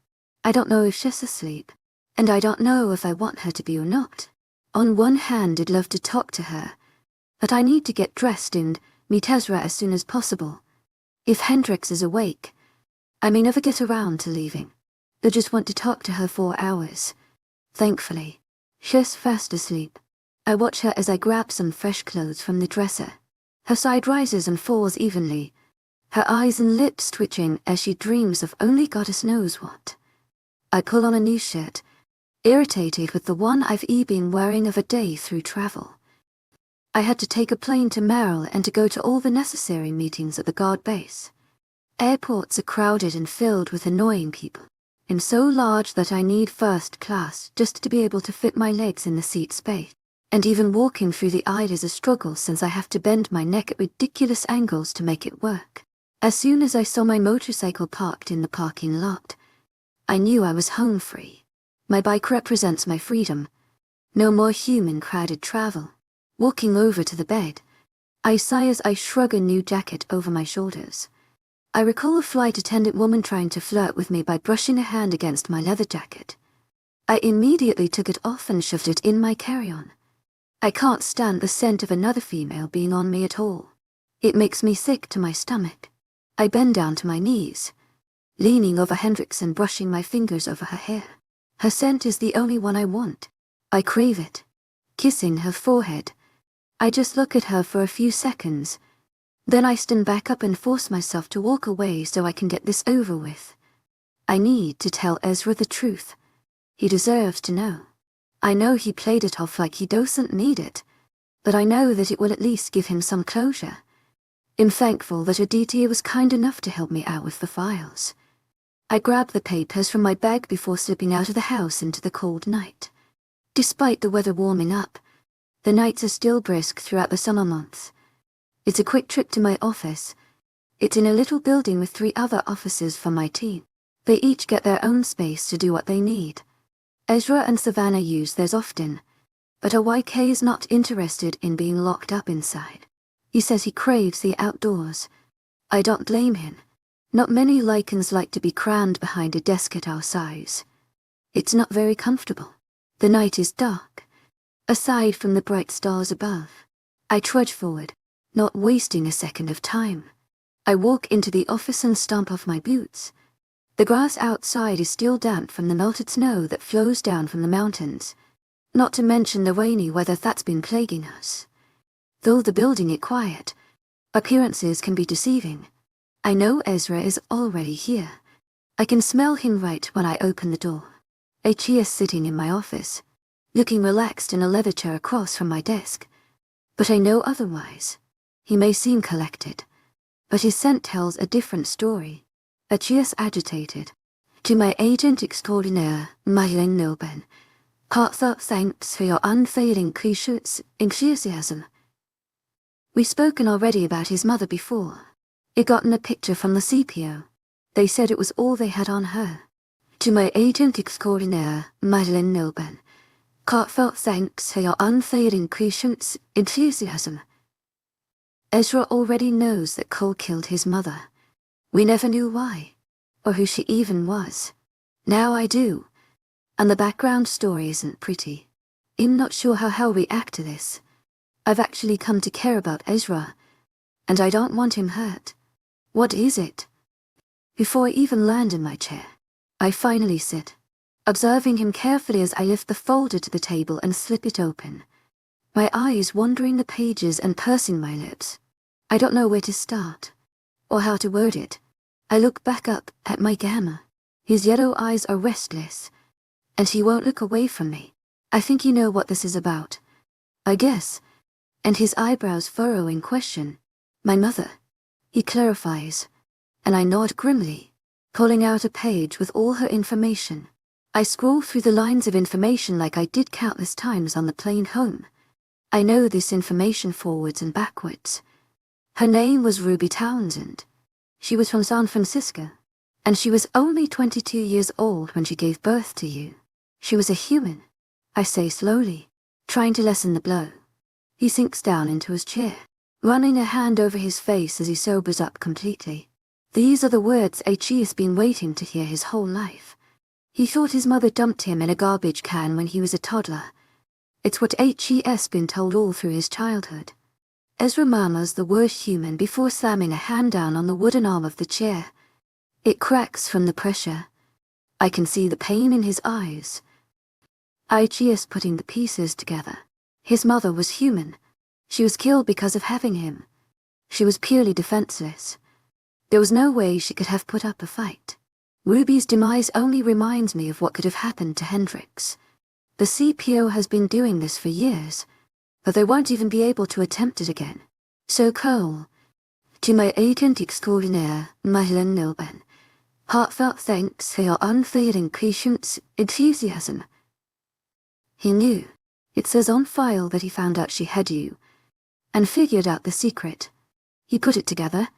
I don't know if she's asleep, and I don't know if I want her to be or not. On one hand, I'd love to talk to her, but I need to get dressed and meet Ezra as soon as possible. If Hendrix is awake, I may never get around to leaving. I just want to talk to her for hours. Thankfully, she's fast asleep. I watch her as I grab some fresh clothes from the dresser. Her side rises and falls evenly, her eyes and lips twitching as she dreams of only goddess knows what. I pull on a new shirt, irritated with the one I've been wearing of a day through travel. I had to take a plane to Merrill and to go to all the necessary meetings at the guard base. Airports are crowded and filled with annoying people, and so large that I need first class just to be able to fit my legs in the seat space. And even walking through the aisle is a struggle since I have to bend my neck at ridiculous angles to make it work. As soon as I saw my motorcycle parked in the parking lot, I knew I was home free. My bike represents my freedom. No more human crowded travel. Walking over to the bed, I sigh as I shrug a new jacket over my shoulders. I recall a flight attendant woman trying to flirt with me by brushing a hand against my leather jacket. I immediately took it off and shoved it in my carry-on. I can't stand the scent of another female being on me at all. It makes me sick to my stomach. I bend down to my knees, leaning over Hendrix and brushing my fingers over her hair. Her scent is the only one I want. I crave it. Kissing her forehead. I just look at her for a few seconds. Then I stand back up and force myself to walk away so I can get this over with. I need to tell Ezra the truth. He deserves to know. I know he played it off like he doesn't need it, but I know that it will at least give him some closure. I'm thankful that Aditya was kind enough to help me out with the files. I grab the papers from my bag before slipping out of the house into the cold night. Despite the weather warming up, the nights are still brisk throughout the summer months. It's a quick trip to my office. It's in a little building with 3 other officers from my team. They each get their own space to do what they need. Ezra and Savannah use theirs often, but 𝐊𝐲𝐼 is not interested in being locked up inside. He says he craves the outdoors. I don't blame him. Not many 𝐿 like to be crammed behind a desk at our size. It's not very comfortable. The night is dark. Aside from the bright stars above, I trudge forward, not wasting a second of time. I walk into the office and stomp off my boots. The grass outside is still damp from the melted snow that flows down from the mountains, not to mention the rainy weather that's been plaguing us. Though the building is quiet, appearances can be deceiving. I know Ezra is already here. I can smell him right when I open the door. 𝐊𝐲 is sitting in my office, looking relaxed in a leather chair across from my desk. But I know otherwise. He may seem collected, but his scent tells a different story. 𝐊𝐲 is agitated. 𝐊𝐲 𝐑𝐞𝐝𝐬, heartfelt thanks for your unfailing criticism, enthusiasm. We've spoken already about his mother before. It gotten a picture from the CPO. They said it was all they had on her. 𝐊𝐲𝐼𝐻𝐼𝐬, heartfelt thanks for your unfailing criticism, enthusiasm. Ezra already knows that Cole killed his mother. We never knew why, or who she even was. Now I do, and the background story isn't pretty. I'm not sure how he'll react to this. I've actually come to care about Ezra, and I don't want him hurt. What is it? Before I even land in my chair, I finally sit, observing him carefully as I lift the folder to the table and slip it open. My eyes wandering the pages and pursing my lips. I don't know where to start, or how to word it. I look back up at my gamma. His yellow eyes are restless, and he won't look away from me. I think you know what this is about, I guess. And his eyebrows furrow in question. My mother. He clarifies, and I nod grimly, pulling out a page with all her information. I scroll through the lines of information like I did countless times on the plane home. I know this information forwards and backwards. Her name was Ruby Townsend. She was from San Francisco, and she was only 22 years old when she gave birth to you. She was a human, I say slowly, trying to lessen the blow. He sinks down into his chair, running a hand over his face as he sobers up completely. These are the words 𝐊𝐲 has been waiting to hear his whole life. He thought his mother dumped him in a garbage can when he was a toddler. It's what 𝐊𝐲 has been told all through his childhood. Ezra murmurs the word human before slamming a hand down on the wooden arm of the chair. It cracks from the pressure. I can see the pain in his eyes. 𝐊𝐲 is putting the pieces together. His mother was human. She was killed because of having him. She was purely defenseless. There was no way she could have put up a fight. Ruby's demise only reminds me of what could have happened to Hendrix. The CPO has been doing this for years, but they won't even be able to attempt it again. So Cole, 𝐊𝐲𝐼𝐻𝐼𝐬, heartfelt thanks for your unfailing patience, enthusiasm. He knew. It says on file that he found out she had you, and figured out the secret. He put it together,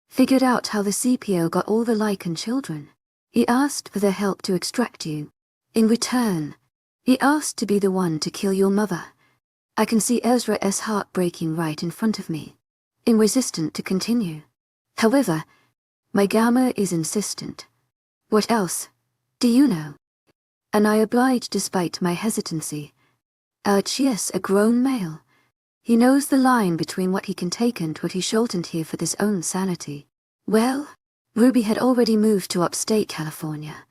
figured out how the CPO got all the 𝐿 children. He asked for their help to extract you. In return, he asked to be the one to kill your mother. I can see Ezra's heart breaking right in front of me. I'm resistant to continue. However, my gamma is insistent. What else? Do you know? And I oblige despite my hesitancy. 𝐊𝐲, a grown male. He knows the line between what he can take and what he shouldn't hear for his own sanity. Well, Ruby had already moved to upstate California,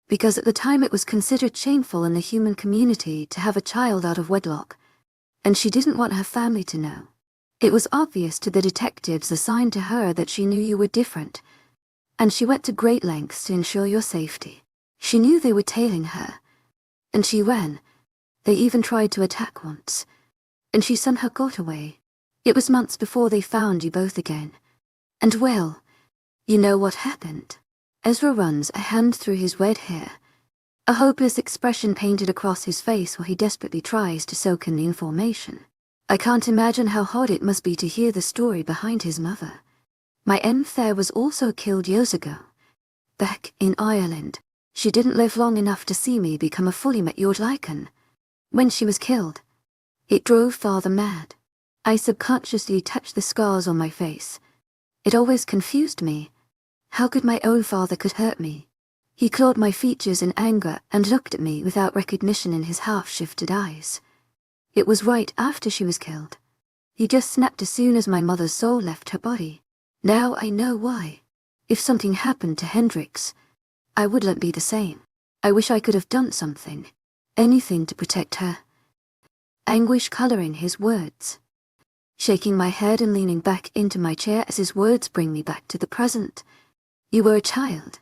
because at the time it was considered shameful in the human community to have a child out of wedlock, and she didn't want her family to know. It was obvious to the detectives assigned to her that she knew you were different, and she went to great lengths to ensure your safety. She knew they were tailing her, and she ran. They even tried to attack once, and she somehow got away. It was months before they found you both again. And well, you know what happened. Ezra runs a hand through his red hair, a hopeless expression painted across his face while he desperately tries to soak in the information. I can't imagine how hard it must be to hear the story behind his mother. My 𝐴𝐵 was also killed years ago. Back in Ireland, she didn't live long enough to see me become a fully matured icon. When she was killed, it drove Father mad. I subconsciously touched the scars on my face. It always confused me. How could my own father could hurt me? He clawed my features in anger and looked at me without recognition in his half-shifted eyes. It was right after she was killed. He just snapped as soon as my mother's soul left her body. Now I know why. If something happened to Hendrix, I wouldn't be the same. I wish I could have done something. Anything to protect her. Anguish coloring his words. Shaking my head and leaning back into my chair as his words bring me back to the present. You were a child.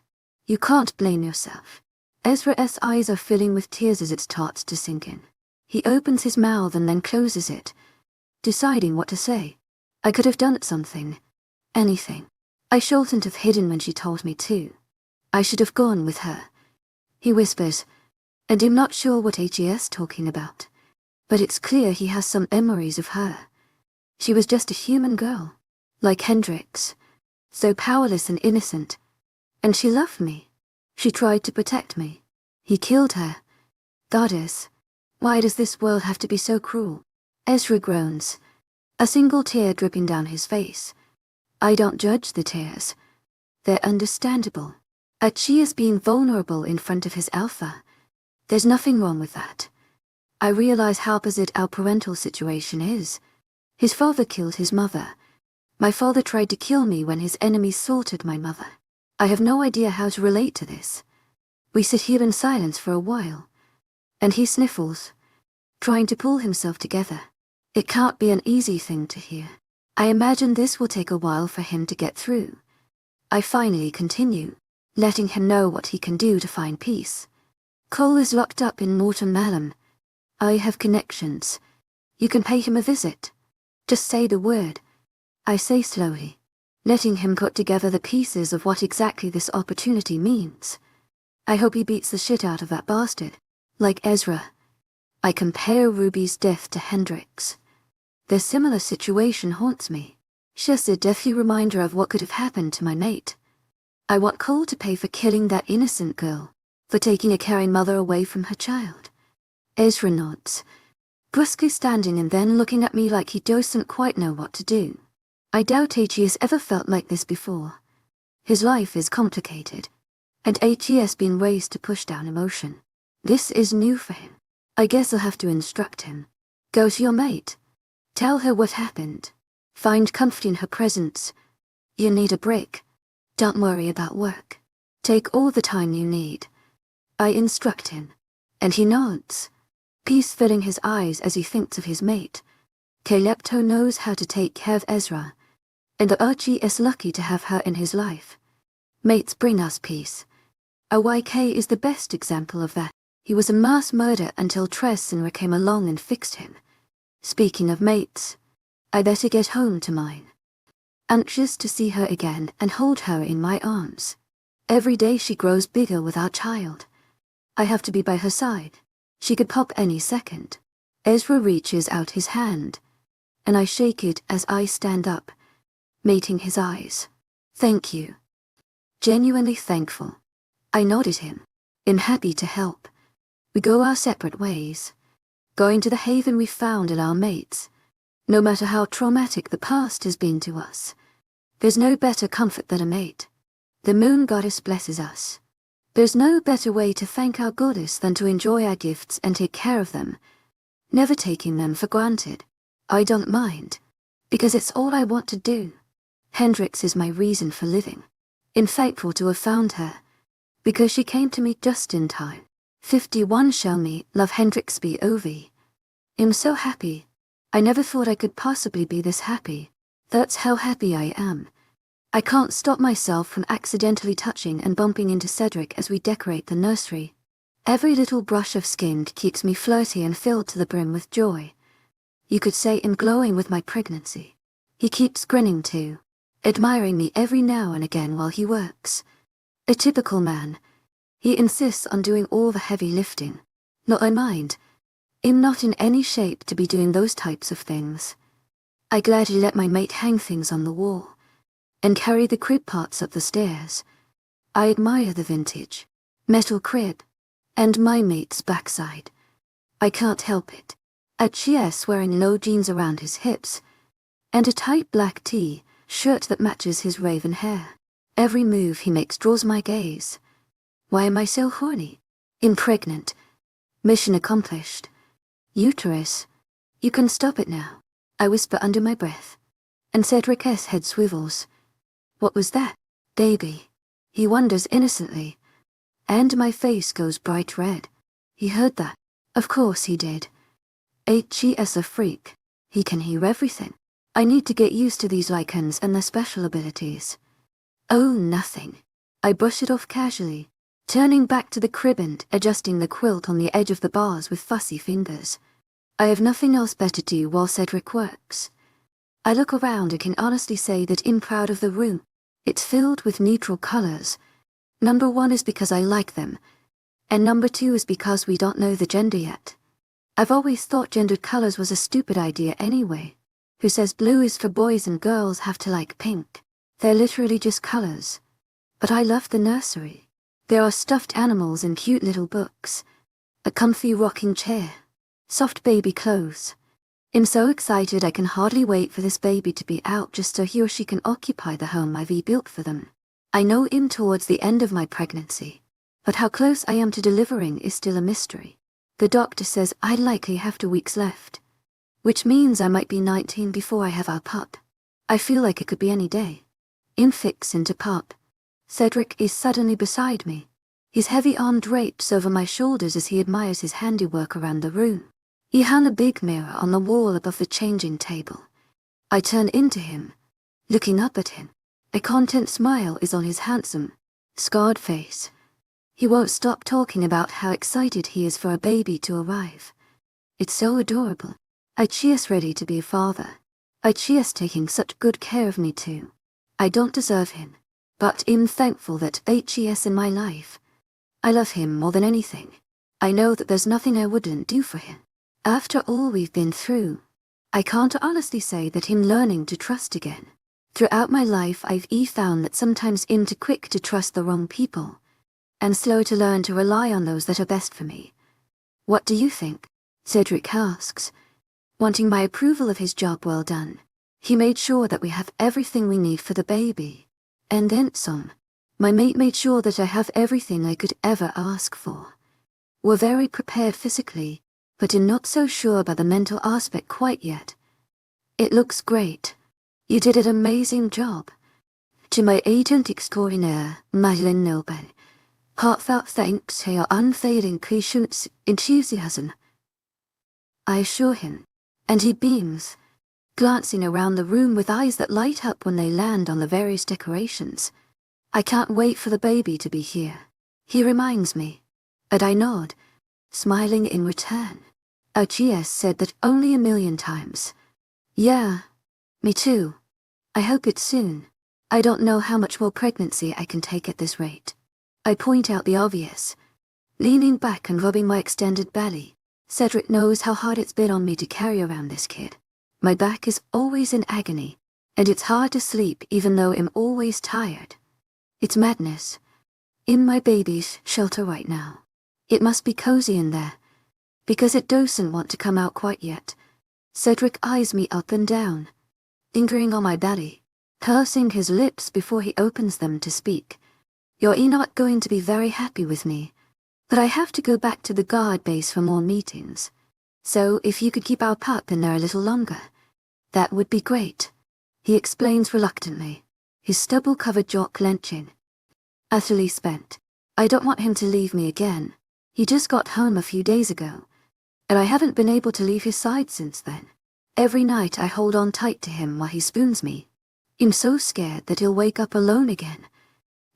You can't blame yourself. Ezra's eyes are filling with tears as it starts to sink in. He opens his mouth and then closes it, deciding what to say. I could have done something. Anything. I shouldn't have hidden when she told me to. I should have gone with her. He whispers, and I'm not sure what 𝐊𝐲's talking about, but it's clear he has some memories of her. She was just a human girl, like Hendrix, so powerless and innocent, and she loved me. She tried to protect me. He killed her. Goddess, why does this world have to be so cruel? Ezra groans, a single tear dripping down his face. I don't judge the tears. They're understandable. 𝐊𝐲 is being vulnerable in front of his alpha. There's nothing wrong with that. I realize how opposite our parental situation is. His father killed his mother. My father tried to kill me when his enemies slaughtered my mother. I have no idea how to relate to this. We sit here in silence for a while, and he sniffles, trying to pull himself together. It can't be an easy thing to hear. I imagine this will take a while for him to get through. I finally continue, letting him know what he can do to find peace. Cole is locked up in Norton Malum. I have connections. You can pay him a visit. Just say the word. I say slowly, letting him put together the pieces of what exactly this opportunity means. I hope he beats the shit out of that bastard. Like Ezra. I compare Ruby's death to Hendrix. Their similar situation haunts me. Just a deathly reminder of what could have happened to my mate. I want Cole to pay for killing that innocent girl, for taking a caring mother away from her child. Ezra nods, brusquely standing and then looking at me like he doesn't quite know what to do. I doubt 𝐊𝐲 has ever felt like this before. His life is complicated, and 𝐊𝐲 has been raised to push down emotion. This is new for him. I guess I'll have to instruct him. Go to your mate. Tell her what happened. Find comfort in her presence. You need a break. Don't worry about work. Take all the time you need. I instruct him, and he nods, peace filling his eyes as he thinks of his mate. 𝐾𝐿𝐵 knows how to take care of Ezra, and the 𝐊𝐲 is lucky to have her in his life. Mates bring us peace. 𝐊𝐲 is the best example of that. He was a mass murderer until 𝐿 came along and fixed him. Speaking of mates, I better get home to mine. Anxious to see her again and hold her in my arms. Every day she grows bigger with our child. I have to be by her side. She could pop any second. Ezra reaches out his hand, and I shake it as I stand up, meeting his eyes. Thank you. Genuinely thankful. I nodded him. I'm happy to help. We go our separate ways, going to the haven we found in our mates. No matter how traumatic the past has been to us, there's no better comfort than a mate. The moon goddess blesses us. There's no better way to thank our goddess than to enjoy our gifts and take care of them, never taking them for granted. I don't mind, because it's all I want to do. Hendrix is my reason for living. I'm thankful to have found her, because she came to me just in time. 51 𝐊𝐲𝐬 𝐊𝐢𝐳. I'm so happy. I never thought I could possibly be this happy. That's how happy I am. I can't stop myself from accidentally touching and bumping into Cedric as we decorate the nursery. Every little brush of skin keeps me flirty and filled to the brim with joy. You could say I'm glowing with my pregnancy. He keeps grinning too, admiring me every now and again while he works. A typical man. He insists on doing all the heavy lifting. Not I mind. I'm not in any shape to be doing those types of things. I gladly let my mate hang things on the wall and carry the crib parts up the stairs. I admire the vintage metal crib and my mate's backside. I can't help it. 𝐊𝐲𝐻 wearing no jeans around his hips and a tight black shirt that matches his raven hair. Every move he makes draws my gaze. Why am I so horny? I'm pregnant. Mission accomplished. Uterus. You can stop it now, I whisper under my breath. And Cedric's head swivels. What was that? Baby. He wonders innocently. And my face goes bright red. He heard that. Of course he did. 𝐿𝐲𝐻's a freak. He can hear everything. I need to get used to these lichens and their special abilities. Oh, nothing. I brush it off casually, turning back to the crib and adjusting the quilt on the edge of the bars with fussy fingers. I have nothing else better to do while Cedric works. I look around and can honestly say that I'm proud of the room. It's filled with neutral colors. Number 1 is because I like them, and number 2 is because we don't know the gender yet. I've always thought gendered colors was a stupid idea anyway. Who says blue is for boys and girls have to like pink? They're literally just colors. But I love the nursery. There are stuffed animals and cute little books, a comfy rocking chair, soft baby clothes. I'm so excited I can hardly wait for this baby to be out just so he or she can occupy the home I've built for them. I know I'm towards the end of my pregnancy, but how close I am to delivering is still a mystery. The doctor says I'd likely have 2 weeks left, which means I might be 19 before I have our pup. I feel like it could be any day. I'm fixing to pop. Cedric is suddenly beside me. His heavy arm drapes over my shoulders as he admires his handiwork around the room. He hung a big mirror on the wall above the changing table. I turn into him, looking up at him. A content smile is on his handsome, scarred face. He won't stop talking about how excited he is for a baby to arrive. It's so adorable. 𝐿𝐲𝐻's ready to be a father. 𝐿𝐲𝐻's taking such good care of me too. I don't deserve him, but I'm thankful that 𝐿𝐲𝐻's in my life. I love him more than anything. I know that there's nothing I wouldn't do for him. After all we've been through, I can't honestly say that I'm learning to trust again. Throughout my life I've found that sometimes I'm too quick to trust the wrong people, and slow to learn to rely on those that are best for me. What do you think? Cedric asks, wanting my approval of his job well done. He made sure that we have everything we need for the baby, and then some. My mate made sure that I have everything I could ever ask for. We're very prepared physically, but I'm not so sure about the mental aspect quite yet. It looks great. You did an amazing job. 𝐿𝐲𝐻 𝐊𝐢𝐳. Heartfelt thanks to your unfailing patience and enthusiasm. I assure him, and he beams, glancing around the room with eyes that light up when they land on the various decorations. I can't wait for the baby to be here. He reminds me, and I nod, smiling in return. 𝐿𝐲𝐻 said that only 1,000,000 times. Yeah, me too. I hope it's soon. I don't know how much more pregnancy I can take at this rate. I point out the obvious, leaning back and rubbing my extended belly. Cedric knows how hard it's been on me to carry around this kid. My back is always in agony, and it's hard to sleep even though I'm always tired. It's madness. In my baby's shelter right now. It must be cozy in there, because it doesn't want to come out quite yet. Cedric eyes me up and down, lingering on my belly, pursing his lips before he opens them to speak. You're not going to be very happy with me, but I have to go back to the guard base for more meetings. So if you could keep our pup in there a little longer, That would be great, he explains reluctantly, his stubble-covered jaw clenching. Utterly spent. I don't want him to leave me again. He just got home a few days ago, and I haven't been able to leave his side since then. Every night I hold on tight to him while he spoons me. I'm so scared that he'll wake up alone again.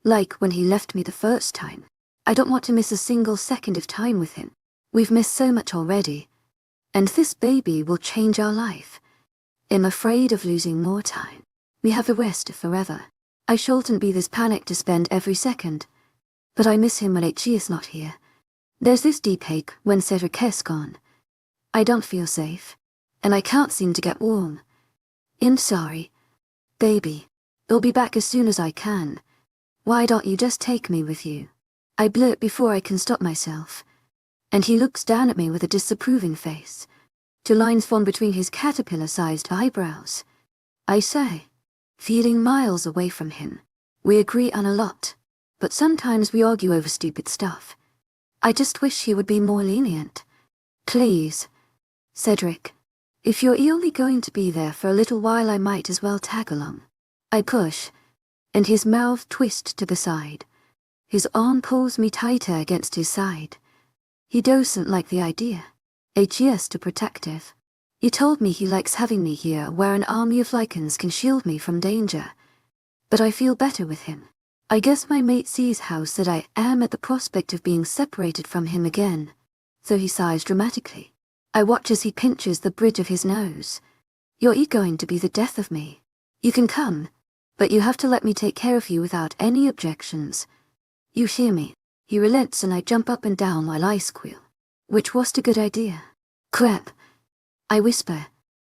Like when he left me the first time. I don't want to miss a single second of time with him. We've missed so much already. And this baby will change our life. I'm afraid of losing more time. We have the rest forever. I shouldn't be this panicked to spend every second. But I miss him when 𝐿𝐲 is not here. There's this deep ache when Cedric is gone. I don't feel safe. And I can't seem to get warm. I'm sorry. Baby. I'll be back as soon as I can. Why don't you just take me with you? I blurt before I can stop myself. And he looks down at me with a disapproving face. Two lines form between his caterpillar-sized eyebrows. I say, feeling miles away from him. We agree on a lot, but sometimes we argue over stupid stuff. I just wish he would be more lenient. Please. Cedric. If you're only going to be there for a little while, I might as well tag along. I push, and his mouth twists to the side. His arm pulls me tighter against his side. He doesn't like the idea. 𝐿𝐲 is too protective. He told me he likes having me here where an army of lichens can shield me from danger. But I feel better with him. I guess my mate sees how sad I am at the prospect of being separated from him again. So he sighs dramatically. I watch as he pinches the bridge of his nose. You're going to be the death of me. You can come, but you have to let me take care of you without any objections. You hear me? He relents and I jump up and down while I squeal. Which was a good idea. Crap. I whisper,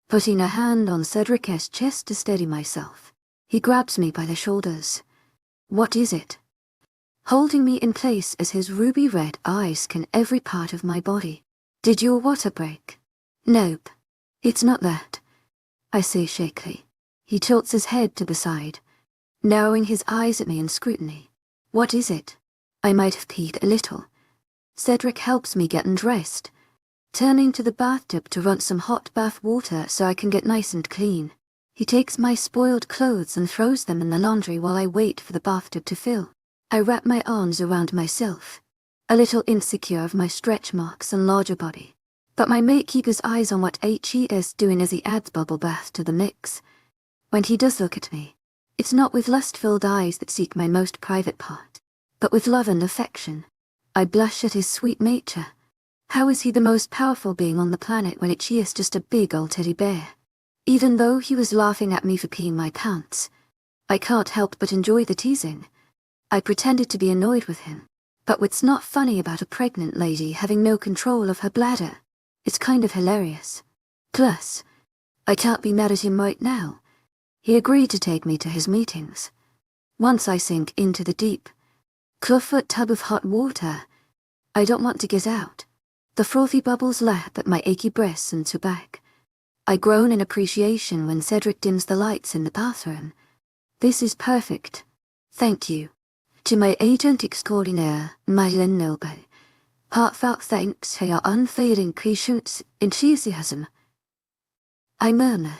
putting a hand on Cedric's chest to steady myself. He grabs me by the shoulders. What is it? Holding me in place as his ruby-red eyes scan every part of my body. Did your water break? Nope. It's not that. I say shakily. He tilts his head to the side, narrowing his eyes at me in scrutiny. What is it? I might have peed a little. Cedric helps me get undressed, turning to the bathtub to run some hot bath water so I can get nice and clean. He takes my spoiled clothes and throws them in the laundry while I wait for the bathtub to fill. I wrap my arms around myself, a little insecure of my stretch marks and larger body. But my mate keeps his eyes on what 𝐿𝐲 is doing as he adds bubble bath to the mix. When he does look at me, it's not with lust-filled eyes that seek my most private part, but with love and affection. I blush at his sweet nature. How is he the most powerful being on the planet when 𝐿𝐲 is just a big old teddy bear? Even though he was laughing at me for peeing my pants, I can't help but enjoy the teasing. I pretended to be annoyed with him. But what's not funny about a pregnant lady having no control of her bladder? It's kind of hilarious. Plus, I can't be mad at him right now. He agreed to take me to his meetings. Once I sink into the deep, clawfoot tub of hot water, I don't want to get out. The frothy bubbles lap at my achy breasts and to back. I groan in appreciation when Cedric dims the lights in the bathroom. This is perfect. Thank you. To my agentic 𝐿𝐲 𝐑𝐞𝐬, heartfelt thanks for your unfailing patience and enthusiasm. I murmur,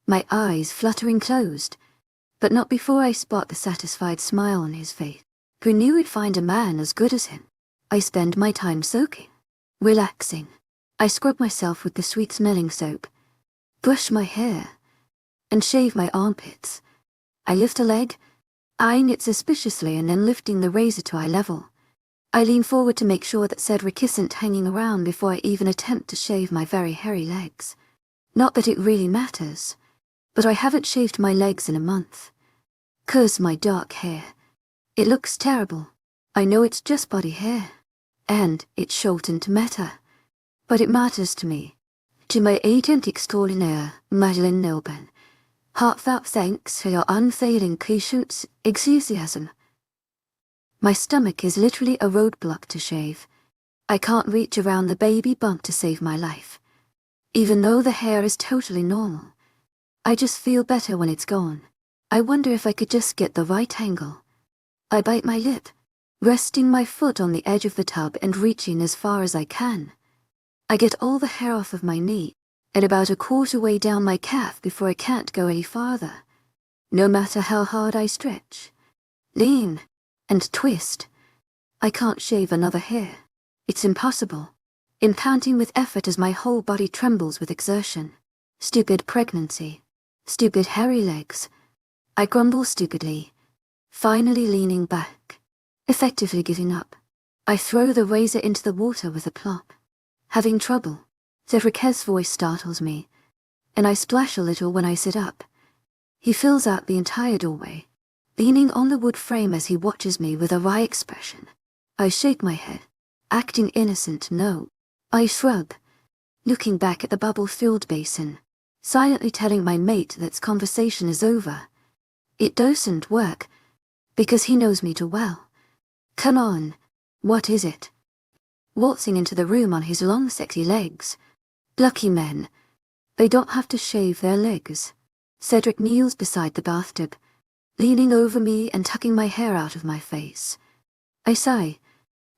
my eyes fluttering closed, but not before I spot the satisfied smile on his face. Who knew he'd find a man as good as him? I spend my time soaking, relaxing. I scrub myself with the sweet-smelling soap, brush my hair, and shave my armpits. I lift a leg, eyeing it suspiciously and then lifting the razor to eye level. I lean forward to make sure that Cedric isn't hanging around before I even attempt to shave my very hairy legs. Not that it really matters, but I haven't shaved my legs in a month. 'Cause my dark hair. It looks terrible. I know it's just body hair, and it shouldn't matter. But it matters to me. To my agentic 𝐿𝐲 𝐑𝐞𝐬, heartfelt thanks for your unfailing patience, enthusiasm. My stomach is literally a roadblock to shave. I can't reach around the baby bump to save my life. Even though the hair is totally normal, I just feel better when it's gone. I wonder if I could just get the right angle. I bite my lip, resting my foot on the edge of the tub and reaching as far as I can. I get all the hair off of my knee, and about a quarter way down my calf before I can't go any farther. No matter how hard I stretch, lean, and twist, I can't shave another hair. It's impossible. I'm panting with effort as my whole body trembles with exertion. Stupid pregnancy. Stupid hairy legs. I grumble stupidly, finally leaning back, effectively giving up. I throw the razor into the water with a plop. Having trouble. 𝐊𝐸𝐺's voice startles me, and I splash a little when I sit up. He fills out the entire doorway, leaning on the wood frame as he watches me with a wry expression. I shake my head, acting innocent. No. I shrug, looking back at the bubble-filled basin, silently telling my mate that conversation is over. It doesn't work, because he knows me too well. Come on, what is it? Waltzing into the room on his long sexy legs. Lucky men. They don't have to shave their legs. Cedric kneels beside the bathtub, leaning over me and tucking my hair out of my face. I sigh,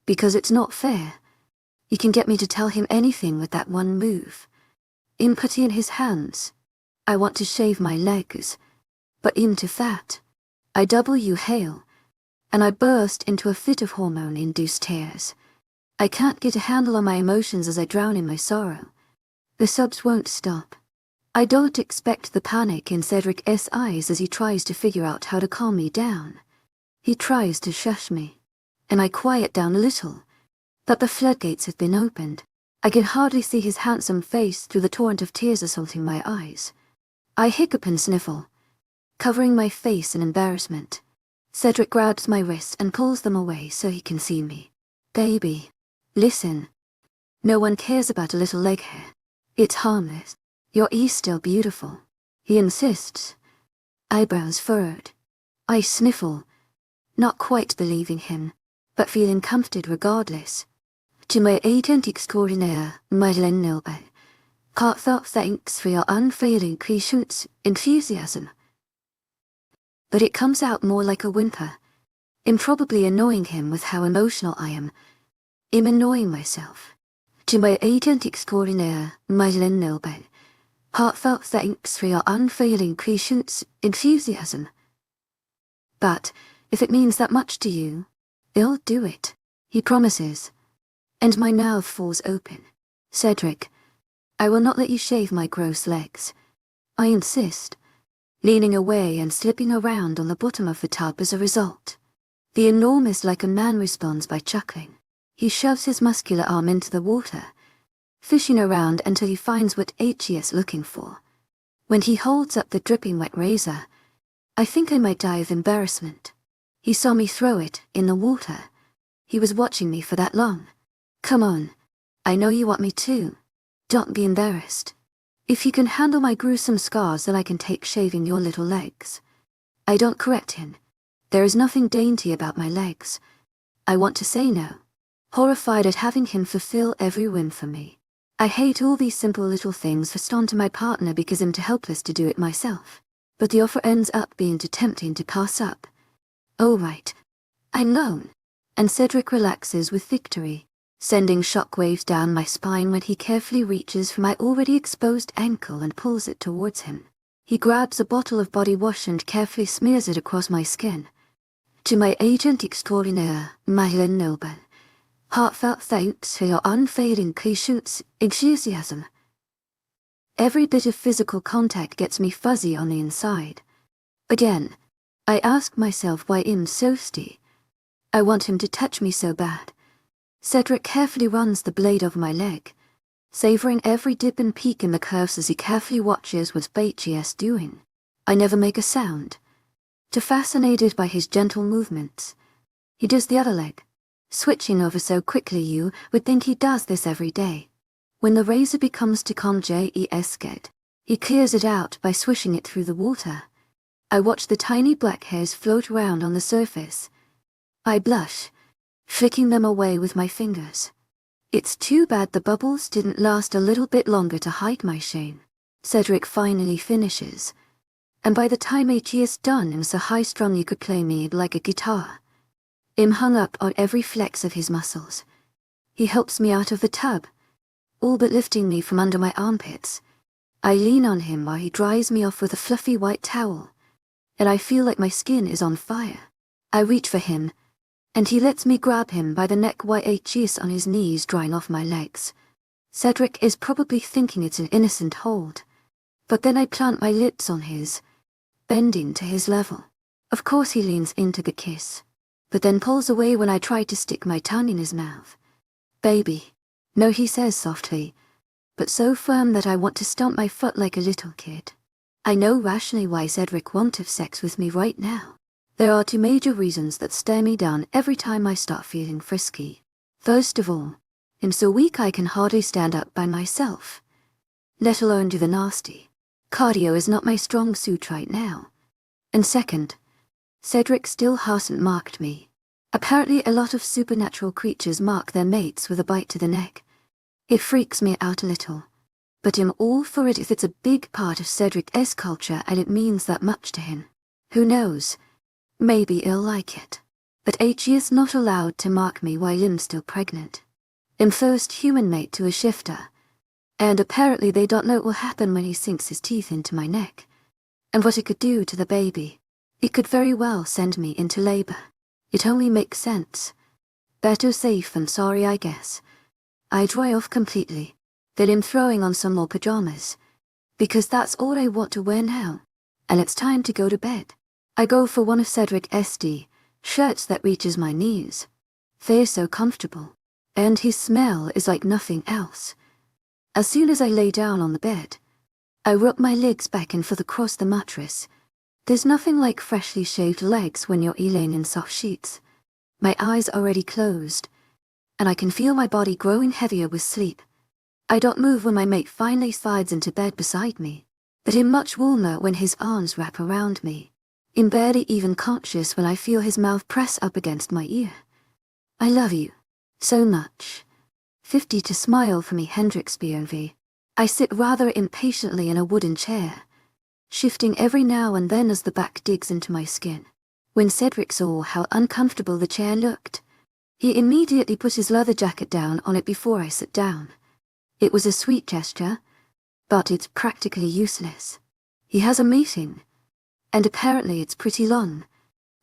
because it's not fair. He can get me to tell him anything with that one move. I'm putty in his hands. I want to shave my legs, but I'm too fat. I 𝐊𝐢𝐻𝐬, and I burst into a fit of hormone-induced tears. I can't get a handle on my emotions as I drown in my sorrow. The sobs won't stop. I don't expect the panic in Cedric's eyes as he tries to figure out how to calm me down. He tries to shush me, and I quiet down a little. But the floodgates have been opened. I can hardly see his handsome face through the torrent of tears assaulting my eyes. I hiccup and sniffle, covering my face in embarrassment. Cedric grabs my wrists and pulls them away so he can see me. Baby, listen. No one cares about a little leg hair. It's harmless. Your 𝐸's still beautiful. He insists, eyebrows furrowed. I sniffle, not quite believing him, but feeling comforted regardless. 𝐊𝐸𝐺𝐸 heartfelt thanks for your unfailing patience, enthusiasm. But it comes out more like a whimper. I'm probably annoying him with how emotional I am. I'm annoying myself. 𝐊𝐸𝐺𝐸 heartfelt thanks for your unfailing patience, enthusiasm. But if it means that much to you, I'll do it, he promises. And my mouth falls open. Cedric, I will not let you shave my gross legs. I insist, leaning away and slipping around on the bottom of the tub as a result. The enormous like a man responds by chuckling. He shoves his muscular arm into the water, fishing around until he finds what 𝐊𝐸's looking for. When he holds up the dripping wet razor, I think I might die of embarrassment. He saw me throw it in the water. He was watching me for that long. Come on. I know you want me too. Don't be embarrassed. If you can handle my gruesome scars, then I can take shaving your little legs. I don't correct him. There is nothing dainty about my legs. I want to say no, horrified at having him fulfill every whim for me. I hate all these simple little things forced onto my partner because I'm too helpless to do it myself. But the offer ends up being too tempting to pass up. Oh right. I'm known. And Cedric relaxes with victory, sending shockwaves down my spine when he carefully reaches for my already exposed ankle and pulls it towards him. He grabs a bottle of body wash and carefully smears it across my skin. 𝐊𝐸𝐺𝐸 heartfelt thanks for your unfailing patience, enthusiasm. Every bit of physical contact gets me fuzzy on the inside. Again, I ask myself why I'm so thirsty. I want him to touch me so bad. Cedric carefully runs the blade over my leg, savoring every dip and peak in the curves as he carefully watches what 𝐊𝐸's doing. I never make a sound. Too fascinated by his gentle movements. He does the other leg, switching over so quickly you would think he does this every day. When the razor becomes to 𝐊𝐸𝐺𝐸, he clears it out by swishing it through the water. I watch the tiny black hairs float around on the surface. I blush, flicking them away with my fingers. It's too bad the bubbles didn't last a little bit longer to hide my shame. Cedric finally finishes, and by the time 𝐊𝐸's done, I'm so high-strung you could play me like a guitar. I'm hung up on every flex of his muscles. He helps me out of the tub, all but lifting me from under my armpits. I lean on him while he dries me off with a fluffy white towel, and I feel like my skin is on fire. I reach for him, and he lets me grab him by the neck while 𝐿𝐻𝐸𝐵 on his knees drying off my legs. Cedric is probably thinking it's an innocent hold, but then I plant my lips on his, bending to his level. Of course he leans into the kiss, but then pulls away when I try to stick my tongue in his mouth. Baby. No, he says softly, but so firm that I want to stomp my foot like a little kid. I know rationally why Cedric won't have sex with me right now. There are two major reasons that stare me down every time I start feeling frisky. First of all, I'm so weak I can hardly stand up by myself, let alone do the nasty. Cardio is not my strong suit right now. And second, Cedric still hasn't marked me. Apparently a lot of supernatural creatures mark their mates with a bite to the neck. It freaks me out a little, but I'm all for it if it's a big part of Cedric's culture and it means that much to him. Who knows? Maybe he'll like it. But 𝐿𝐻𝐸 is not allowed to mark me while I'm still pregnant. I'm first human mate to a shifter, and apparently they don't know what will happen when he sinks his teeth into my neck, and what it could do to the baby. It could very well send me into labor. It only makes sense. Better safe than sorry, I guess. I dry off completely, then I'm throwing on some more pajamas, because that's all I want to wear now, and it's time to go to bed. I go for one of Cedric's shirts that reaches my knees. They're so comfortable, and his smell is like nothing else. As soon as I lay down on the bed, I rock my legs back and forth across the mattress. There's nothing like freshly shaved legs when you're laying in soft sheets. My eyes are already closed, and I can feel my body growing heavier with sleep. I don't move when my mate finally slides into bed beside me, but I'm much warmer when his arms wrap around me. I'm barely even conscious when I feel his mouth press up against my ear. I love you so much. 50 to smile for me, Hendrix POV. I sit rather impatiently in a wooden chair, shifting every now and then as the back digs into my skin. When Cedric saw how uncomfortable the chair looked, he immediately put his leather jacket down on it before I sat down. It was a sweet gesture, but it's practically useless. He has a meeting, and apparently it's pretty long.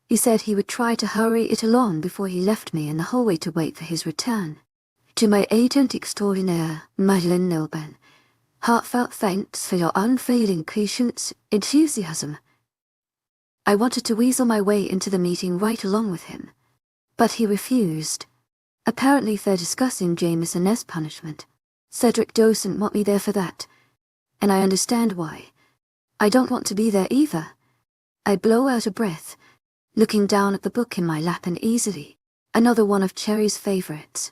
He said he would try to hurry it along before he left me in the hallway to wait for his return. To my agent 𝐿𝐻𝐸 𝐵𝐺𝐸, heartfelt thanks for your unfailing patience and enthusiasm. I wanted to weasel my way into the meeting right along with him, but he refused. Apparently they're discussing Jameson's punishment. Cedric doesn't want me there for that, and I understand why. I don't want to be there either. I blow out a breath, looking down at the book in my lap and easily, another one of Cherry's favorites.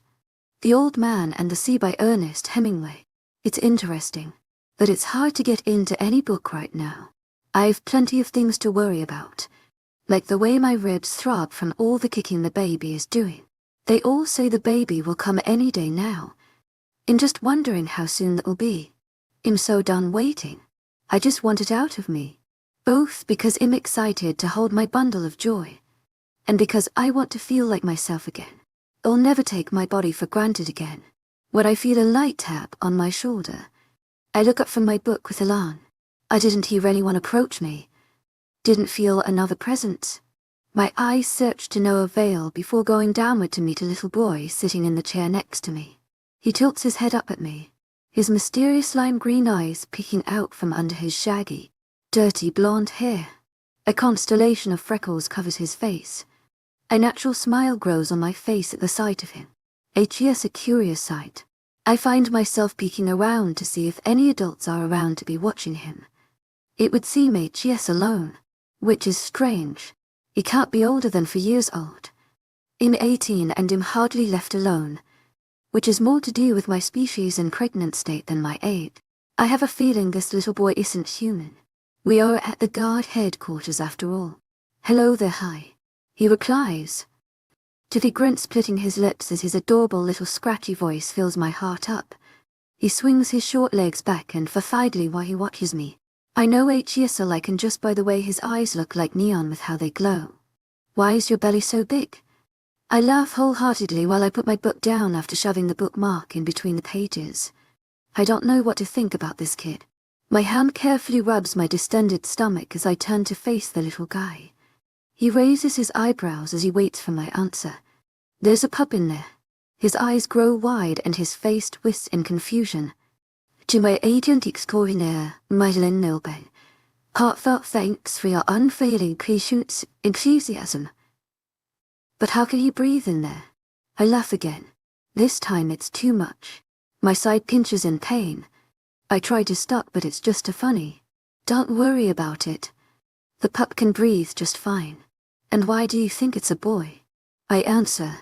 The Old Man and the Sea by Ernest Hemingway. It's interesting, but it's hard to get into any book right now. I've plenty of things to worry about, like the way my ribs throb from all the kicking the baby is doing. They all say the baby will come any day now. I'm just wondering how soon that will be. I'm so done waiting. I just want it out of me. Both because I'm excited to hold my bundle of joy, and because I want to feel like myself again. I'll never take my body for granted again. When I feel a light tap on my shoulder, I look up from my book with alarm. I didn't hear anyone approach me. Didn't feel another presence. My eyes searched to no avail before going downward to meet a little boy sitting in the chair next to me. He tilts his head up at me, his mysterious lime green eyes peeking out from under his shaggy, dirty blonde hair. A constellation of freckles covers his face. A natural smile grows on my face at the sight of him. 𝐿𝐻𝐸 is a curious sight. I find myself peeking around to see if any adults are around to be watching him. It would seem 𝐿𝐻𝐸 alone, which is strange. He can't be older than 4 years old. I'm 18 and I'm hardly left alone, which is more to do with my species and pregnant state than my age. I have a feeling this little boy isn't human. We are at the guard headquarters after all. Hello there, hi. He replies, to the grunt splitting his lips as his adorable little scratchy voice fills my heart up. He swings his short legs back and forth idly while he watches me. I know 𝐿𝐻𝐸 are like him just by the way his eyes look like neon with how they glow. Why is your belly so big? I laugh wholeheartedly while I put my book down after shoving the bookmark in between the pages. I don't know what to think about this kid. My hand carefully rubs my distended stomach as I turn to face the little guy. He raises his eyebrows as he waits for my answer. There's a pup in there. His eyes grow wide and his face twists in confusion. 𝐊𝐢𝐳𝐷𝐞𝐫𝐬. Heartfelt thanks for your unfailing patience, enthusiasm. But how can he breathe in there? I laugh again. This time it's too much. My side pinches in pain. I try to stop, but it's just too funny. Don't worry about it. The pup can breathe just fine. And why do you think it's a boy? I answer.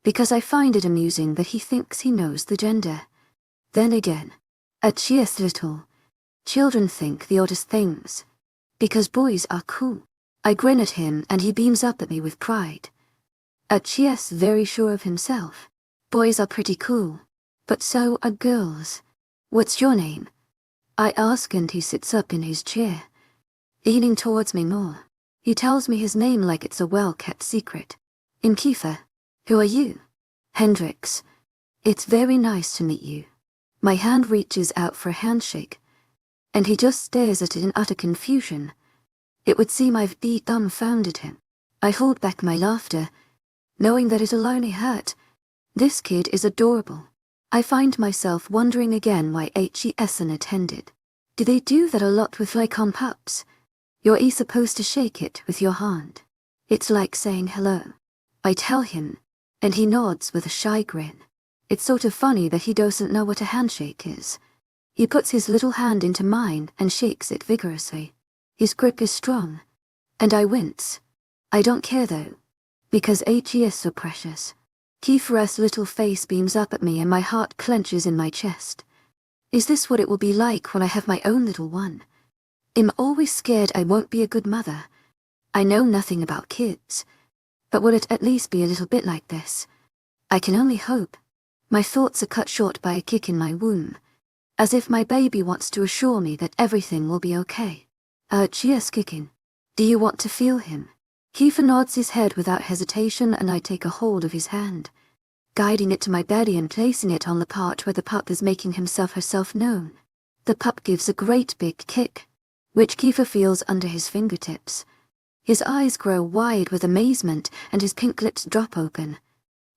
Because I find it amusing that he thinks he knows the gender. Then again, 𝐿𝐤𝐧𝐼. Children think the oddest things. Because boys are cool. I grin at him and he beams up at me with pride. 𝐿𝐤𝐧 very sure of himself. Boys are pretty cool. But so are girls. What's your name? I ask and he sits up in his chair, leaning towards me more. He tells me his name like it's a well-kept secret. 𝐿𝐤𝐧𝐼. Who are you? Hendrix. It's very nice to meet you. My hand reaches out for a handshake, and he just stares at it in utter confusion. It would seem I've dumbfounded him. I hold back my laughter, knowing that it'll only hurt. This kid is adorable. I find myself wondering again why 𝐊𝐤𝐳 unattended. Do they do that a lot with Lycon pups? You're supposed to shake it with your hand. It's like saying hello. I tell him, and he nods with a shy grin. It's sort of funny that he doesn't know what a handshake is. He puts his little hand into mine and shakes it vigorously. His grip is strong, and I wince. I don't care though, because 𝐊𝐤𝐳 is so precious. �Keith's little face beams up at me and my heart clenches in my chest. Is this what it will be like when I have my own little one? I'm always scared I won't be a good mother. I know nothing about kids, but will it at least be a little bit like this? I can only hope. My thoughts are cut short by a kick in my womb, as if my baby wants to assure me that everything will be okay. Cheers, kicking. Do you want to feel him? Keith nods his head without hesitation and I take a hold of his hand, guiding it to my belly and placing it on the part where the pup is making herself known. The pup gives a great big kick, which Keith feels under his fingertips. His eyes grow wide with amazement and his pink lips drop open,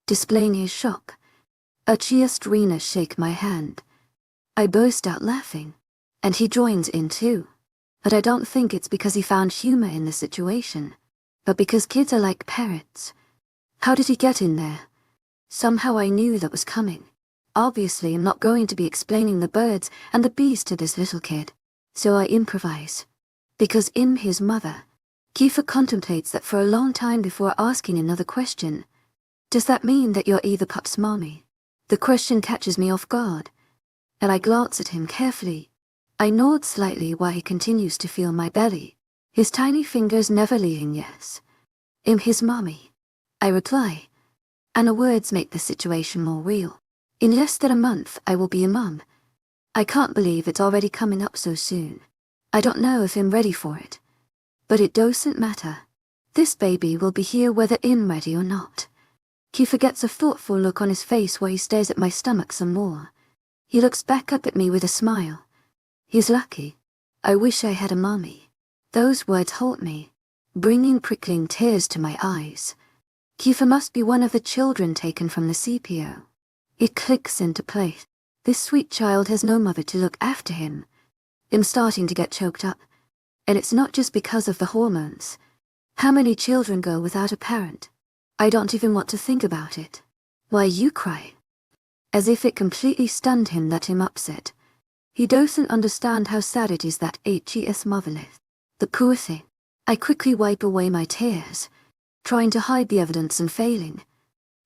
displaying his shock. 𝐊𝐤𝐳 shake my hand. I burst out laughing, and he joins in too. But I don't think it's because he found humor in the situation, but because kids are like parrots. How did he get in there? Somehow I knew that was coming. Obviously I'm not going to be explaining the birds and the bees to this little kid, so I improvise. Because I'm his mother. Keith contemplates that for a long time before asking another question. Does that mean that you're the pup's mommy? The question catches me off guard, and I glance at him carefully. I nod slightly while he continues to feel my belly, his tiny fingers never leaving yes. I'm his mommy, I reply, and the words make the situation more real. In less than a month I will be a mum. I can't believe it's already coming up so soon. I don't know if I'm ready for it, but it doesn't matter. This baby will be here whether I'm ready or not. Keith gets a thoughtful look on his face while he stares at my stomach some more. He looks back up at me with a smile. He's lucky. I wish I had a mommy. Those words haunt me, bringing prickling tears to my eyes. Keith must be one of the children taken from the CPO. It clicks into place. This sweet child has no mother to look after him. I'm starting to get choked up, and it's not just because of the hormones. How many children go without a parent? I don't even want to think about it. Why you cry? As if it completely stunned him that I'm upset. He doesn't understand how sad it is that 𝐊𝐤𝐳 is motherless. The poor thing. I quickly wipe away my tears, trying to hide the evidence and failing.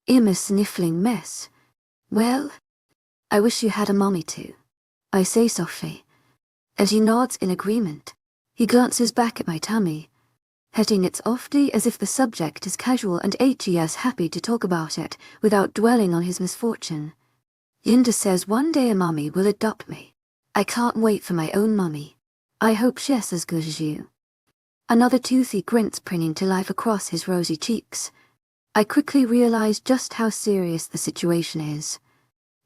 I'm a sniffling mess. Well, I wish you had a mommy too, I say softly, and he nods in agreement. He glances back at my tummy, heading it softly as if the subject is casual and 𝐊𝐤𝐳 is happy to talk about it without dwelling on his misfortune. Yinda says one day a mommy will adopt me. I can't wait for my own mommy. I hope she's as good as you. Another toothy grin springing to life across his rosy cheeks. I quickly realize just how serious the situation is.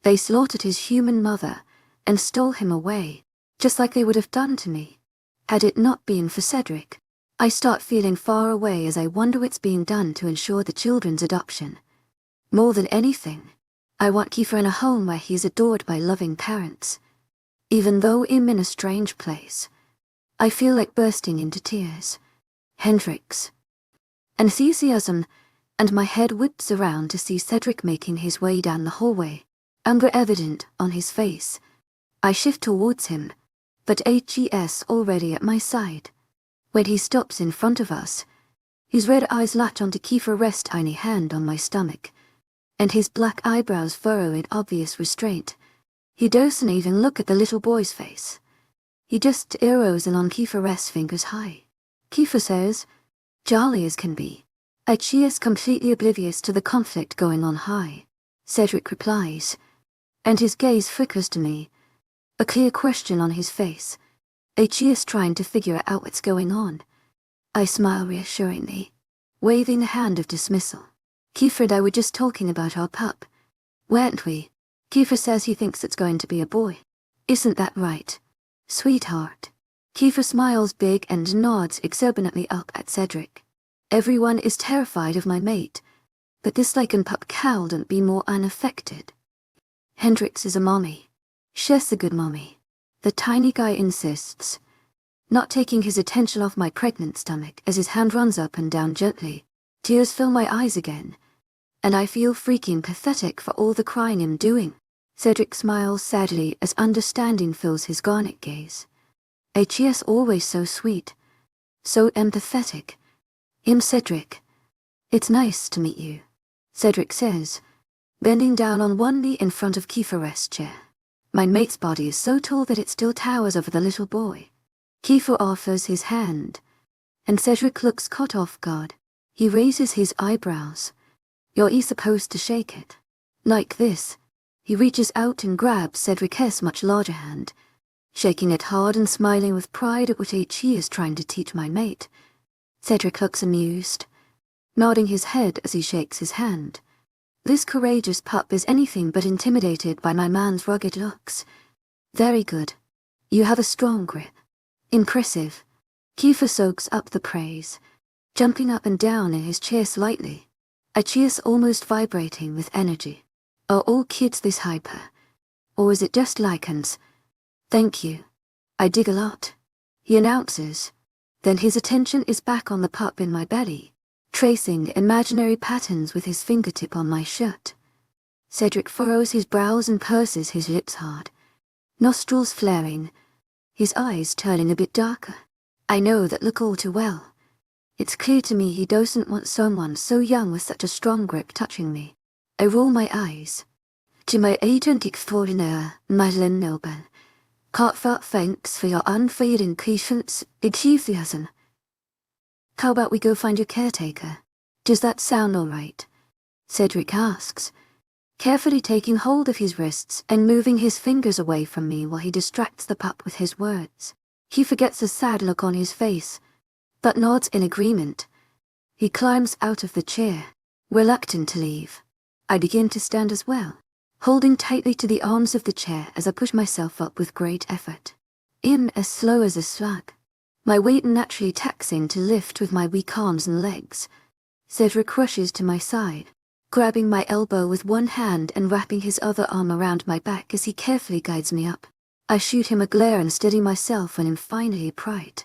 They slaughtered his human mother and stole him away. just like they would have done to me. Had it not been for Cedric, I start feeling far away as I wonder what's being done to ensure the children's adoption. More than anything, I want Kiefer in a home where he's adored by loving parents. Even though I'm in a strange place, I feel like bursting into tears. Hendrix. Enthusiasm, and my head whips around to see Cedric making his way down the hallway, anger evident on his face. I shift towards him, but 𝐻ES already at my side. When he stops in front of us, his red eyes latch onto Kiefer rest tiny hand on my stomach, and his black eyebrows furrow in obvious restraint. He doesn't even look at the little boy's face. He just arrows in on Kiefer rest fingers high. Kiefer says, jolly as can be. 𝐻ES completely oblivious to the conflict going on high. Cedric replies, and his gaze flickers to me, a clear question on his face. 𝐻ES trying to figure out what's going on. I smile reassuringly, waving a hand of dismissal. Kiefer and I were just talking about our pup, weren't we? Kiefer says he thinks it's going to be a boy. Isn't that right, sweetheart? Kiefer smiles big and nods exuberantly up at Cedric. Everyone is terrified of my mate, but this lichen pup couldn't be more unaffected. Hendrix is a mommy. She's a good mommy, the tiny guy insists, not taking his attention off my pregnant stomach as his hand runs up and down gently. Tears fill my eyes again, and I feel freaking pathetic for all the crying I'm doing. Cedric smiles sadly as understanding fills his garnet gaze. 𝐻ES always so sweet, so empathetic. Cedric. It's nice to meet you, Cedric says, bending down on one knee in front of Kiefer rest chair. My mate's body is so tall that it still towers over the little boy. Kiefer offers his hand, and Cedric looks caught off guard. He raises his eyebrows. You're supposed to shake it. Like this. He reaches out and grabs Cedric's much larger hand, shaking it hard and smiling with pride at what 𝐻E is trying to teach my mate. Cedric looks amused, nodding his head as he shakes his hand. This courageous pup is anything but intimidated by my man's rugged looks. Very good. You have a strong grip. Impressive. Kiefer soaks up the praise, jumping up and down in his chair slightly, 𝐻ES almost vibrating with energy. Are all kids this hyper? Or is it just lichens? Thank you. I dig a lot, he announces. Then his attention is back on the pup in my belly, tracing imaginary patterns with his fingertip on my shirt. Cedric furrows his brows and purses his lips hard, nostrils flaring, his eyes turning a bit darker. I know that look all too well. It's clear to me he doesn't want someone so young with such a strong grip touching me. I roll my eyes. To my agentic foreigner, 𝐊𝐿𝐿. Heartfelt thanks for your unfading patience, enthusiasm. How about we go find your caretaker? Does that sound all right? Cedric asks, carefully taking hold of his wrists and moving his fingers away from me while he distracts the pup with his words. He forgets the sad look on his face, but nods in agreement. He climbs out of the chair, reluctant to leave. I begin to stand as well, holding tightly to the arms of the chair as I push myself up with great effort. I'm as slow as a slug, my weight naturally taxing to lift with my weak arms and legs. Cedric rushes to my side, grabbing my elbow with one hand and wrapping his other arm around my back as he carefully guides me up. I shoot him a glare and steady myself when I'm finally upright.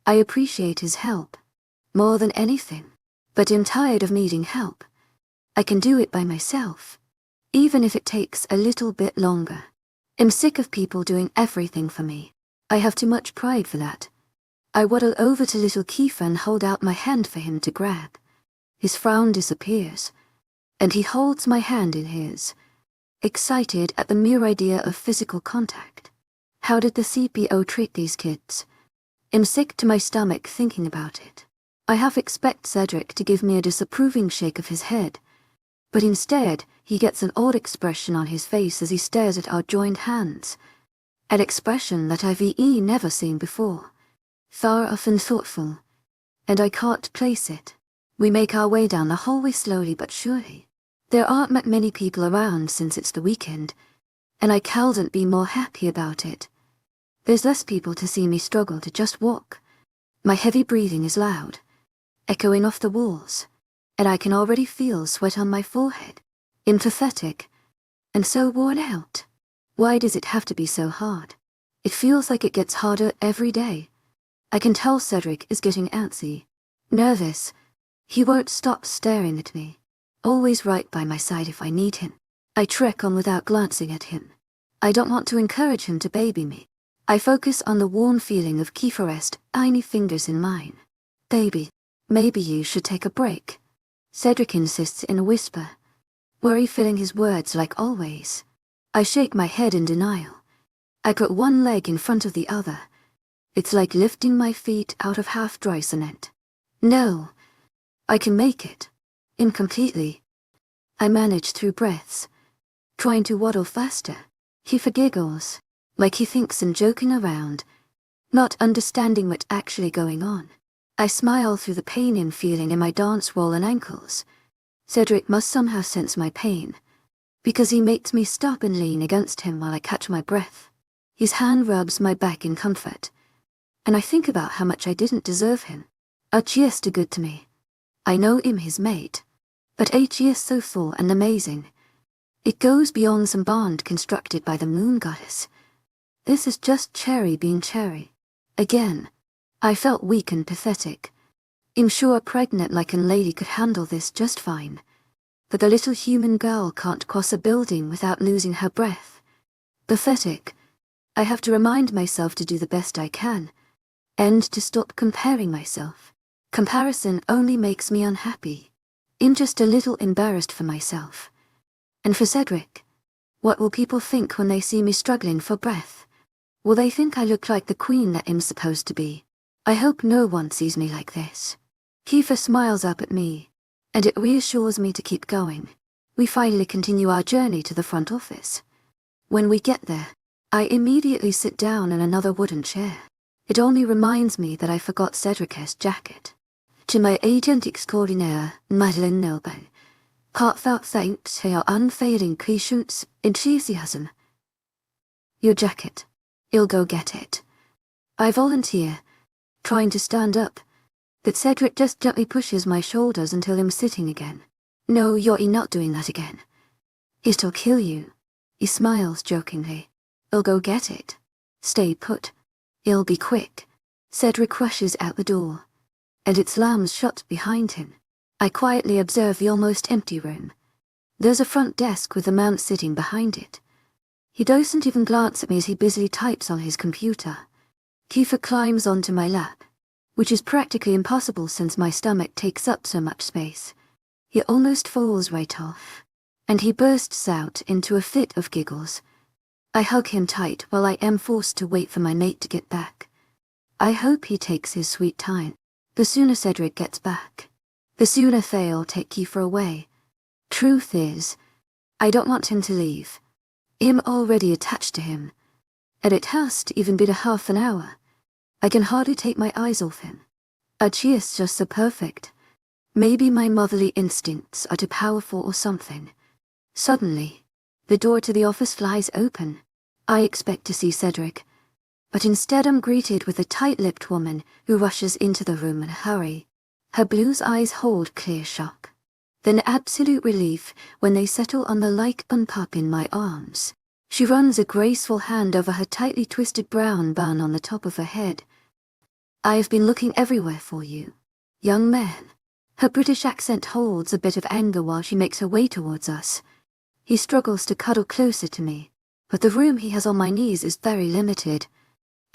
I appreciate his help, more than anything, but I'm tired of needing help. I can do it by myself, even if it takes a little bit longer. I'm sick of people doing everything for me. I have too much pride for that. I waddle over to little Kiefer and hold out my hand for him to grab. His frown disappears, and he holds my hand in his, excited at the mere idea of physical contact. How did the CPO treat these kids? I'm sick to my stomach thinking about it. I half expect Cedric to give me a disapproving shake of his head, but instead he gets an odd expression on his face as he stares at our joined hands, an expression that I've never seen before, far off and thoughtful, and I can't place it. We make our way down the hallway slowly but surely. There aren't many people around since it's the weekend, and I couldn't be more happy about it. There's less people to see me struggle to just walk. My heavy breathing is loud, echoing off the walls, and I can already feel sweat on my forehead. I'm pathetic, and so worn out. Why does it have to be so hard? It feels like it gets harder every day. I can tell Cedric is getting antsy, nervous. He won't stop staring at me, always right by my side if I need him. I trek on without glancing at him. I don't want to encourage him to baby me. I focus on the warm feeling of cherished, tiny fingers in mine. Baby, maybe you should take a break. Cedric insists in a whisper, worry filling his words like always. I shake my head in denial. I put one leg in front of the other. It's like lifting my feet out of half-dry cement. No, I can make it. Incompletely. I manage through breaths, trying to waddle faster. He giggles, like he thinks I'm joking around, not understanding what's actually going on. I smile through the pain I'm feeling in my dance-swollen ankles. Cedric must somehow sense my pain, because he makes me stop and lean against him while I catch my breath. His hand rubs my back in comfort, and I think about how much I didn't deserve him. 𝐊𝐲 too good to me. I know I'm his mate, but 𝐊𝐲 so full and amazing. It goes beyond some bond constructed by the moon goddess. This is just Cherry being Cherry. Again, I felt weak and pathetic. I'm sure a pregnant like lady could handle this just fine, but the little human girl can't cross a building without losing her breath. Pathetic. I have to remind myself to do the best I can, and to stop comparing myself. Comparison only makes me unhappy. I'm just a little embarrassed for myself. And for Cedric, what will people think when they see me struggling for breath? Will they think I look like the queen that I'm supposed to be? I hope no one sees me like this. Kiefer smiles up at me, and it reassures me to keep going. We finally continue our journey to the front office. When we get there, I immediately sit down in another wooden chair. It only reminds me that I forgot Cedric's jacket. To my 𝐸𝐴𝐺𝐸 𝐂𝐐𝐴𝐺𝐸 heartfelt thanks to your unfailing patience and enthusiasm. Your jacket. I'll go get it. I volunteer, trying to stand up, but Cedric just gently pushes my shoulders until I'm sitting again. No, you're not doing that again. It'll kill you. He smiles jokingly. I'll go get it. Stay put. It'll be quick. Cedric rushes out the door, and it slams shut behind him. I quietly observe the almost empty room. There's a front desk with a man sitting behind it. He doesn't even glance at me as he busily types on his computer. Kiefer climbs onto my lap, which is practically impossible since my stomach takes up so much space. He almost falls right off, and he bursts out into a fit of giggles. I hug him tight while I am forced to wait for my mate to get back. I hope he takes his sweet time. The sooner Cedric gets back, the sooner they'll take Kiefer away. Truth is, I don't want him to leave. I'm already attached to him, and it has to even been a half an hour. I can hardly take my eyes off him. 𝐊𝐲 just so perfect. Maybe my motherly instincts are too powerful or something. Suddenly, the door to the office flies open. I expect to see Cedric, but instead I'm greeted with a tight-lipped woman who rushes into the room in a hurry. Her blue eyes hold clear shock, then absolute relief when they settle on the like-un pup in my arms. She runs a graceful hand over her tightly twisted brown bun on the top of her head. I have been looking everywhere for you, young man. Her British accent holds a bit of anger while she makes her way towards us. He struggles to cuddle closer to me, but the room he has on my knees is very limited,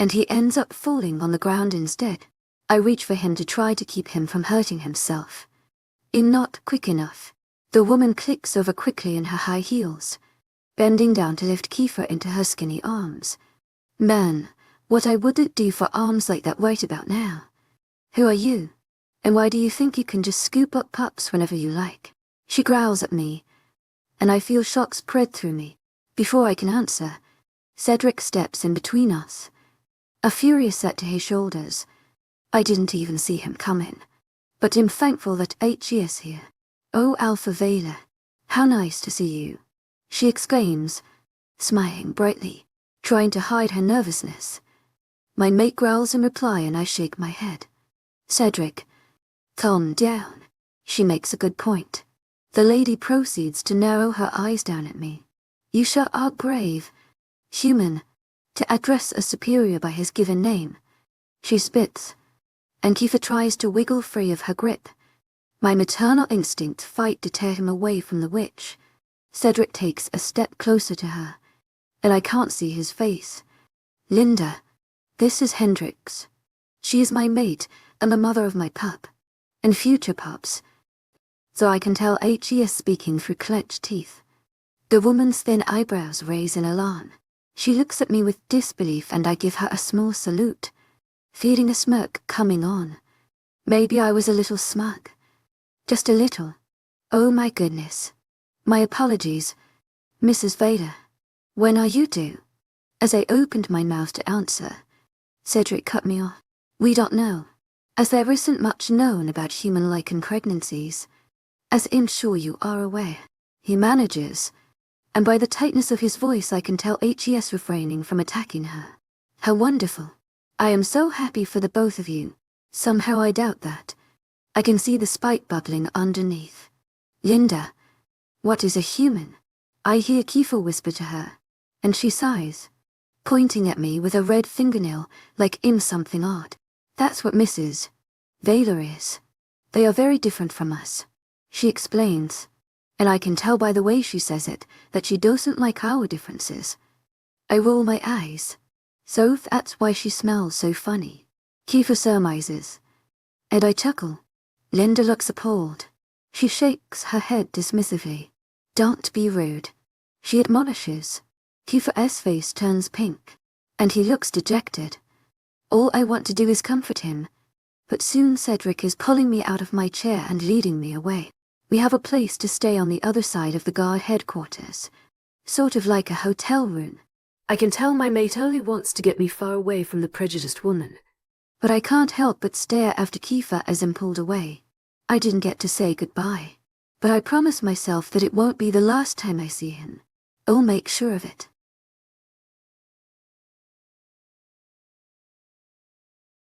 and he ends up falling on the ground instead. I reach for him to try to keep him from hurting himself. I'm not quick enough. The woman clicks over quickly in her high heels, bending down to lift Kiefer into her skinny arms. Man, what I wouldn't do for arms like that right about now. Who are you? And why do you think you can just scoop up pups whenever you like? She growls at me, and I feel shock spread through me. Before I can answer, Cedric steps in between us, a furious set to his shoulders. I didn't even see him come in, but I'm thankful that 𝐿𝐲 is here. Oh, Alpha Vela, how nice to see you, she exclaims, smiling brightly, trying to hide her nervousness. My mate growls in reply and I shake my head. Cedric, calm down. She makes a good point. The lady proceeds to narrow her eyes down at me. You sure are brave, human, to address a superior by his given name. She spits, and Kiefer tries to wiggle free of her grip. My maternal instinct fight to tear him away from the witch. Cedric takes a step closer to her, and I can't see his face. Linda, this is Hendrix. She is my mate and the mother of my pup, and future pups. So I can tell 𝐿𝐢 is speaking through clenched teeth. The woman's thin eyebrows raise in alarm. She looks at me with disbelief and I give her a small salute, feeling a smirk coming on. Maybe I was a little smug. Just a little. Oh my goodness. My apologies, Mrs. Vader. When are you due? As I opened my mouth to answer, Cedric cut me off. We don't know, as there isn't much known about human-like pregnancies. As I'm sure you are aware, he manages, and by the tightness of his voice I can tell 𝐿𝐢 is refraining from attacking her. How wonderful. I am so happy for the both of you. Somehow I doubt that. I can see the spite bubbling underneath. Linda, what is a human? I hear Kiefer whisper to her, and she sighs, pointing at me with a red fingernail like I'm something odd. That's what Mrs. Vader is. They are very different from us, she explains, and I can tell by the way she says it that she doesn't like our differences. I roll my eyes. So that's why she smells so funny. Kiefer surmises, and I chuckle. Linda looks appalled. She shakes her head dismissively. Don't be rude, she admonishes. Kiefer's face turns pink, and he looks dejected. All I want to do is comfort him, but soon Cedric is pulling me out of my chair and leading me away. We have a place to stay on the other side of the guard headquarters, sort of like a hotel room. I can tell my mate only wants to get me far away from the prejudiced woman, but I can't help but stare after Kiefer as I'm pulled away. I didn't get to say goodbye, but I promise myself that it won't be the last time I see him. I'll make sure of it.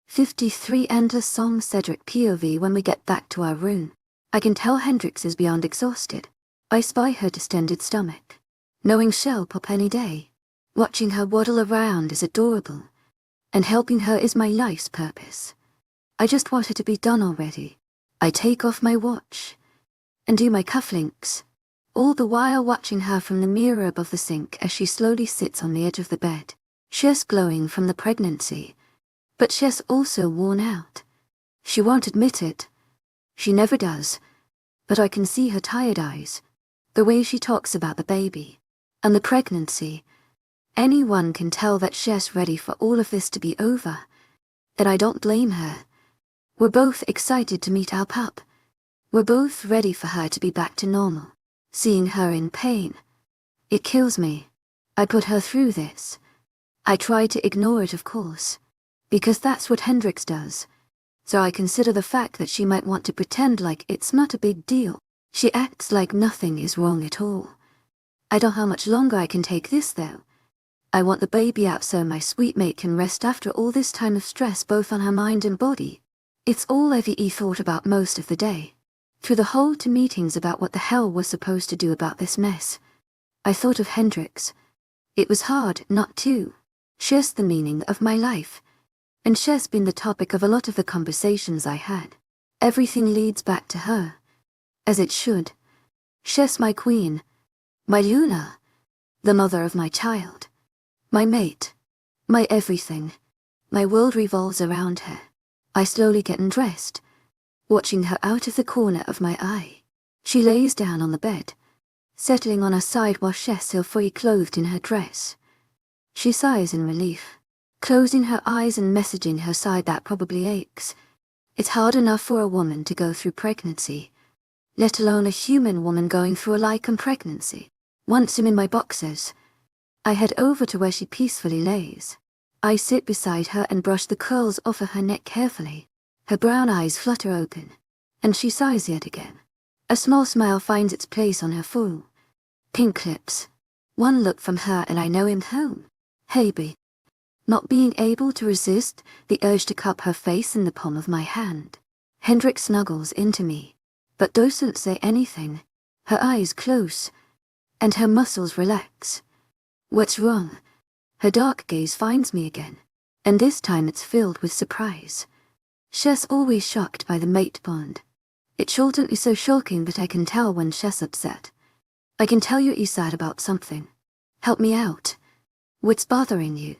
53 Endless song Cedric POV. When we get back to our room, I can tell Hendrix is beyond exhausted. I spy her distended stomach, knowing she'll pop any day. Watching her waddle around is adorable, and helping her is my life's purpose. I just want her to be done already. I take off my watch and do my cufflinks, all the while watching her from the mirror above the sink as she slowly sits on the edge of the bed. She's glowing from the pregnancy, but she's also worn out. She won't admit it. She never does, but I can see her tired eyes, the way she talks about the baby and the pregnancy. Anyone can tell that she's ready for all of this to be over, and I don't blame her. We're both excited to meet our pup. We're both ready for her to be back to normal. Seeing her in pain, it kills me. I put her through this. I try to ignore it, of course, because that's what Hendrix does. So I consider the fact that she might want to pretend like it's not a big deal. She acts like nothing is wrong at all. I don't know how much longer I can take this, though. I want the baby out so my sweet mate can rest after all this time of stress both on her mind and body. It's all 𝐿𝐸 thought about most of the day. Through the whole two meetings about what the hell we're supposed to do about this mess, I thought of Hendrix. It was hard not to. She's the meaning of my life, and she's been the topic of a lot of the conversations I had. Everything leads back to her, as it should. She's my queen, my Luna, the mother of my child, my mate, my everything. My world revolves around her. I slowly get undressed, watching her out of the corner of my eye. She lays down on the bed, settling on her side while she's still fully clothed in her dress. She sighs in relief, closing her eyes and messaging her side that probably aches. It's hard enough for a woman to go through pregnancy, let alone a human woman going through a like pregnancy. Once I'm in my boxers, I head over to where she peacefully lays. I sit beside her and brush the curls off of her neck carefully. Her brown eyes flutter open, and she sighs yet again. A small smile finds its place on her full, pink lips. One look from her and I know I'm home. Hey, B. not being able to resist the urge to cup her face in the palm of my hand. Hendrix snuggles into me, but doesn't say anything. Her eyes close, and her muscles relax. What's wrong? Her dark gaze finds me again, and this time it's filled with surprise. She's always shocked by the mate bond. It shouldn't be so shocking, but I can tell when she's upset. I can tell you're sad about something. Help me out. What's bothering you?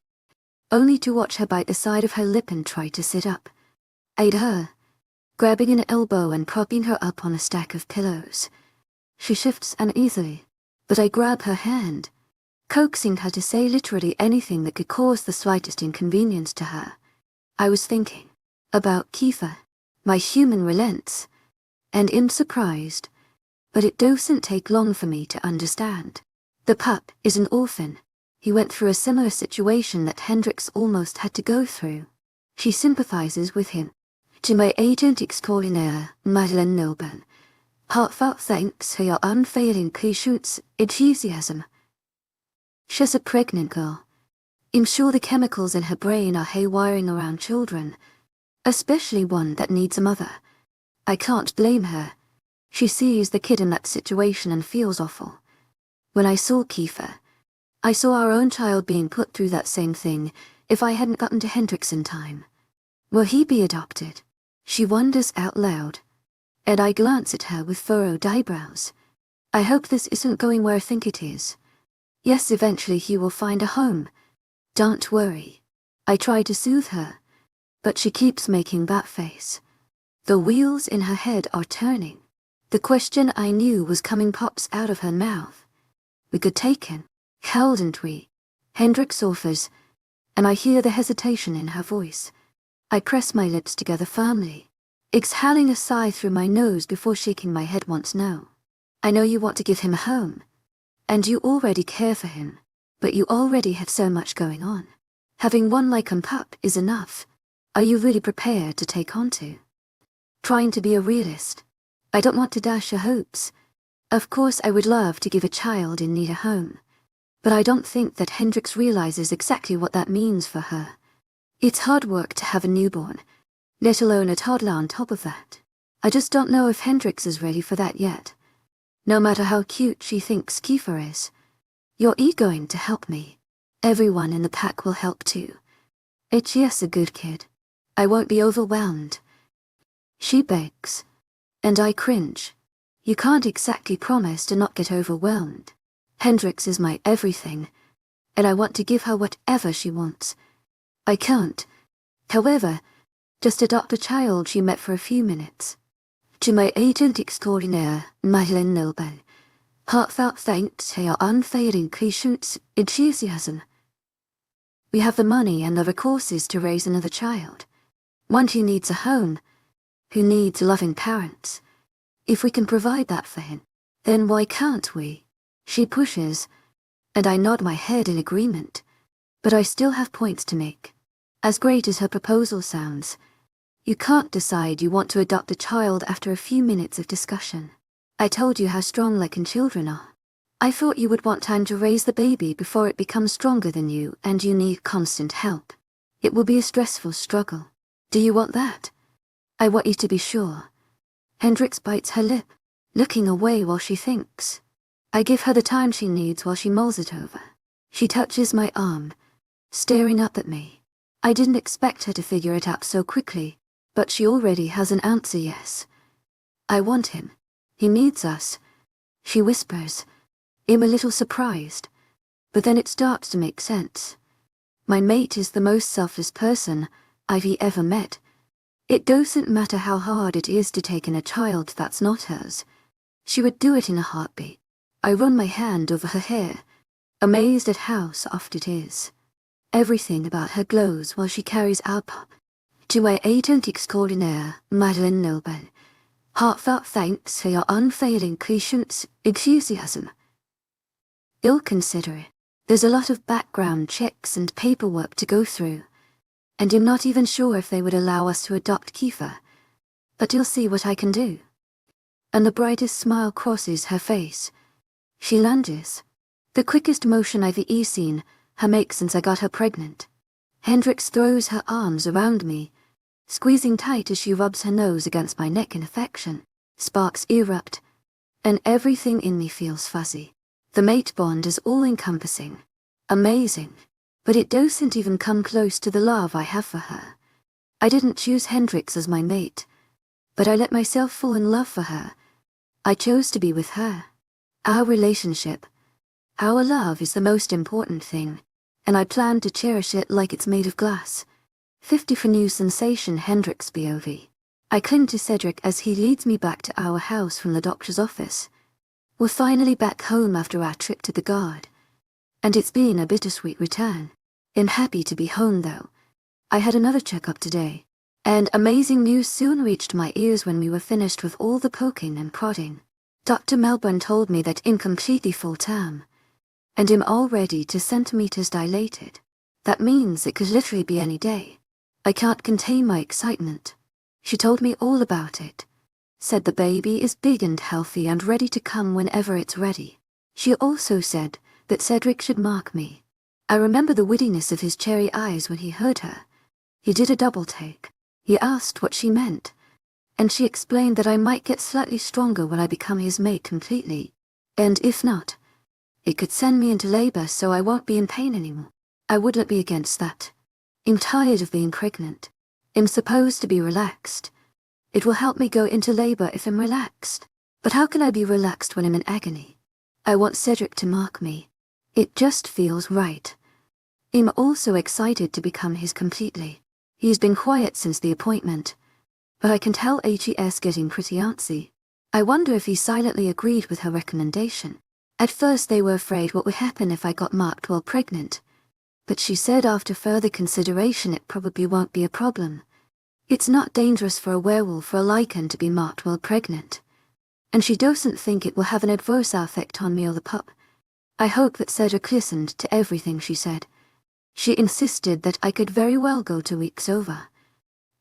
Only to watch her bite the side of her lip and try to sit up. Aid her, grabbing an elbow and propping her up on a stack of pillows. She shifts uneasily, but I grab her hand, coaxing her to say literally anything that could cause the slightest inconvenience to her. I was thinking about Kiefer. My human relents, and I'm surprised, but it doesn't take long for me to understand. The pup is an orphan. He went through a similar situation that Hendrix almost had to go through. She sympathizes with him. 𝐊𝐢𝐧𝐼𝐻𝐬𝐑𝐞𝐫𝐬, heartfelt thanks for your unfailing patience, enthusiasm. She's a pregnant girl. I'm sure the chemicals in her brain are haywiring around children, especially one that needs a mother. I can't blame her. She sees the kid in that situation and feels awful. When I saw Kiefer, I saw our own child being put through that same thing if I hadn't gotten to Hendrix in time. Will he be adopted? She wonders out loud, and I glance at her with furrowed eyebrows. I hope this isn't going where I think it is. Yes, eventually he will find a home. Don't worry. I try to soothe her, but she keeps making that face. The wheels in her head are turning. The question I knew was coming pops out of her mouth. We could take him, hadn't we? Hendrix offers, and I hear the hesitation in her voice. I press my lips together firmly, exhaling a sigh through my nose before shaking my head once no. I know you want to give him a home, and you already care for him, but you already have so much going on. Having one like a pup is enough. Are you really prepared to take on to? Trying to be a realist. I don't want to dash your hopes. Of course I would love to give a child in need a home, but I don't think that Hendrix realizes exactly what that means for her. It's hard work to have a newborn, let alone a toddler on top of that. I just don't know if Hendrix is ready for that yet. No matter how cute she thinks Kiefer is. You're going to help me. Everyone in the pack will help too. 𝐊𝐢𝐳 a good kid. I won't be overwhelmed. She begs, and I cringe. You can't exactly promise to not get overwhelmed. Hendrix is my everything, and I want to give her whatever she wants. I can't, however, just adopt a child she met for a few minutes. 𝐊𝐢𝐳𝐸 𝐷𝐸, heartfelt thanks for your unfailing patience, enthusiasm. We have the money and the resources to raise another child, one who needs a home, who needs loving parents. If we can provide that for him, then why can't we? She pushes, and I nod my head in agreement, but I still have points to make. As great as her proposal sounds, you can't decide you want to adopt a child after a few minutes of discussion. I told you how strong like children are. I thought you would want time to raise the baby before it becomes stronger than you and you need constant help. It will be a stressful struggle. Do you want that? I want you to be sure. Hendrix bites her lip, looking away while she thinks. I give her the time she needs while she mulls it over. She touches my arm, staring up at me. I didn't expect her to figure it out so quickly, but she already has an answer. Yes. I want him. He needs us. She whispers. I'm a little surprised, but then it starts to make sense. My mate is the most selfless person I've ever met. It doesn't matter how hard it is to take in a child that's not hers. She would do it in a heartbeat. I run my hand over her hair, amazed at how soft it is. Everything about her glows while she carries our pup. 𝐊𝐢𝐳𝐸𝐸, heartfelt thanks for your unfailing patience, enthusiasm. You'll consider it. There's a lot of background checks and paperwork to go through, and I'm not even sure if they would allow us to adopt Kiefer, but you'll see what I can do. And the brightest smile crosses her face. She lunges. The quickest motion I've seen her make since I got her pregnant. Hendrix throws her arms around me, squeezing tight as she rubs her nose against my neck in affection. Sparks erupt, and everything in me feels fuzzy. The mate bond is all-encompassing, amazing, but it doesn't even come close to the love I have for her. I didn't choose Hendrix as my mate, but I let myself fall in love for her. I chose to be with her. Our relationship, our love is the most important thing, and I plan to cherish it like it's made of glass. 50 for new sensation Hendrix POV. I cling to Cedric as he leads me back to our house from the doctor's office. We're finally back home after our trip to the guard, and it's been a bittersweet return. I'm happy to be home though. I had another checkup today, and amazing news soon reached my ears when we were finished with all the poking and prodding. Dr. Melbourne told me that I'm completely full term, and I'm already 2 centimeters dilated. That means it could literally be any day. I can't contain my excitement. She told me all about it. Said the baby is big and healthy and ready to come whenever it's ready. She also said that Cedric should mark me. I remember the wittiness of his cherry eyes when he heard her. He did a double take. He asked what she meant, and she explained that I might get slightly stronger when I become his mate completely, and if not, it could send me into labor so I won't be in pain anymore. I wouldn't be against that. I'm tired of being pregnant. I'm supposed to be relaxed. It will help me go into labor if I'm relaxed. But how can I be relaxed when I'm in agony? I want Cedric to mark me. It just feels right. I'm also excited to become his completely. He's been quiet since the appointment, but I can tell 𝐊𝐲's getting pretty antsy. I wonder if he silently agreed with her recommendation. At first they were afraid what would happen if I got marked while pregnant, but she said after further consideration it probably won't be a problem. It's not dangerous for a werewolf or a lichen to be marked while pregnant, and she doesn't think it will have an adverse effect on me or the pup. I hope that Cedric listened to everything she said. She insisted that I could very well go 2 weeks over,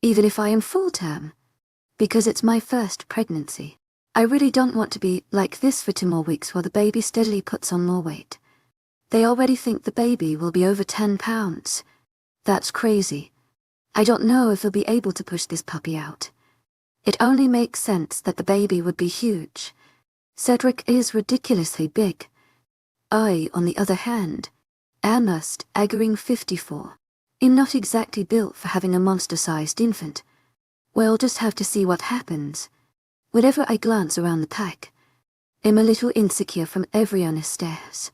even if I am full term, because it's my first pregnancy. I really don't want to be like this for 2 more weeks while the baby steadily puts on more weight. They already think the baby will be over 10 pounds. That's crazy. I don't know if he'll be able to push this puppy out. It only makes sense that the baby would be huge. Cedric is ridiculously big. I, on the other hand, am 𝐸 54. I'm not exactly built for having a monster-sized infant. We'll just have to see what happens. Whenever I glance around the pack, I'm a little insecure from everyone who stares.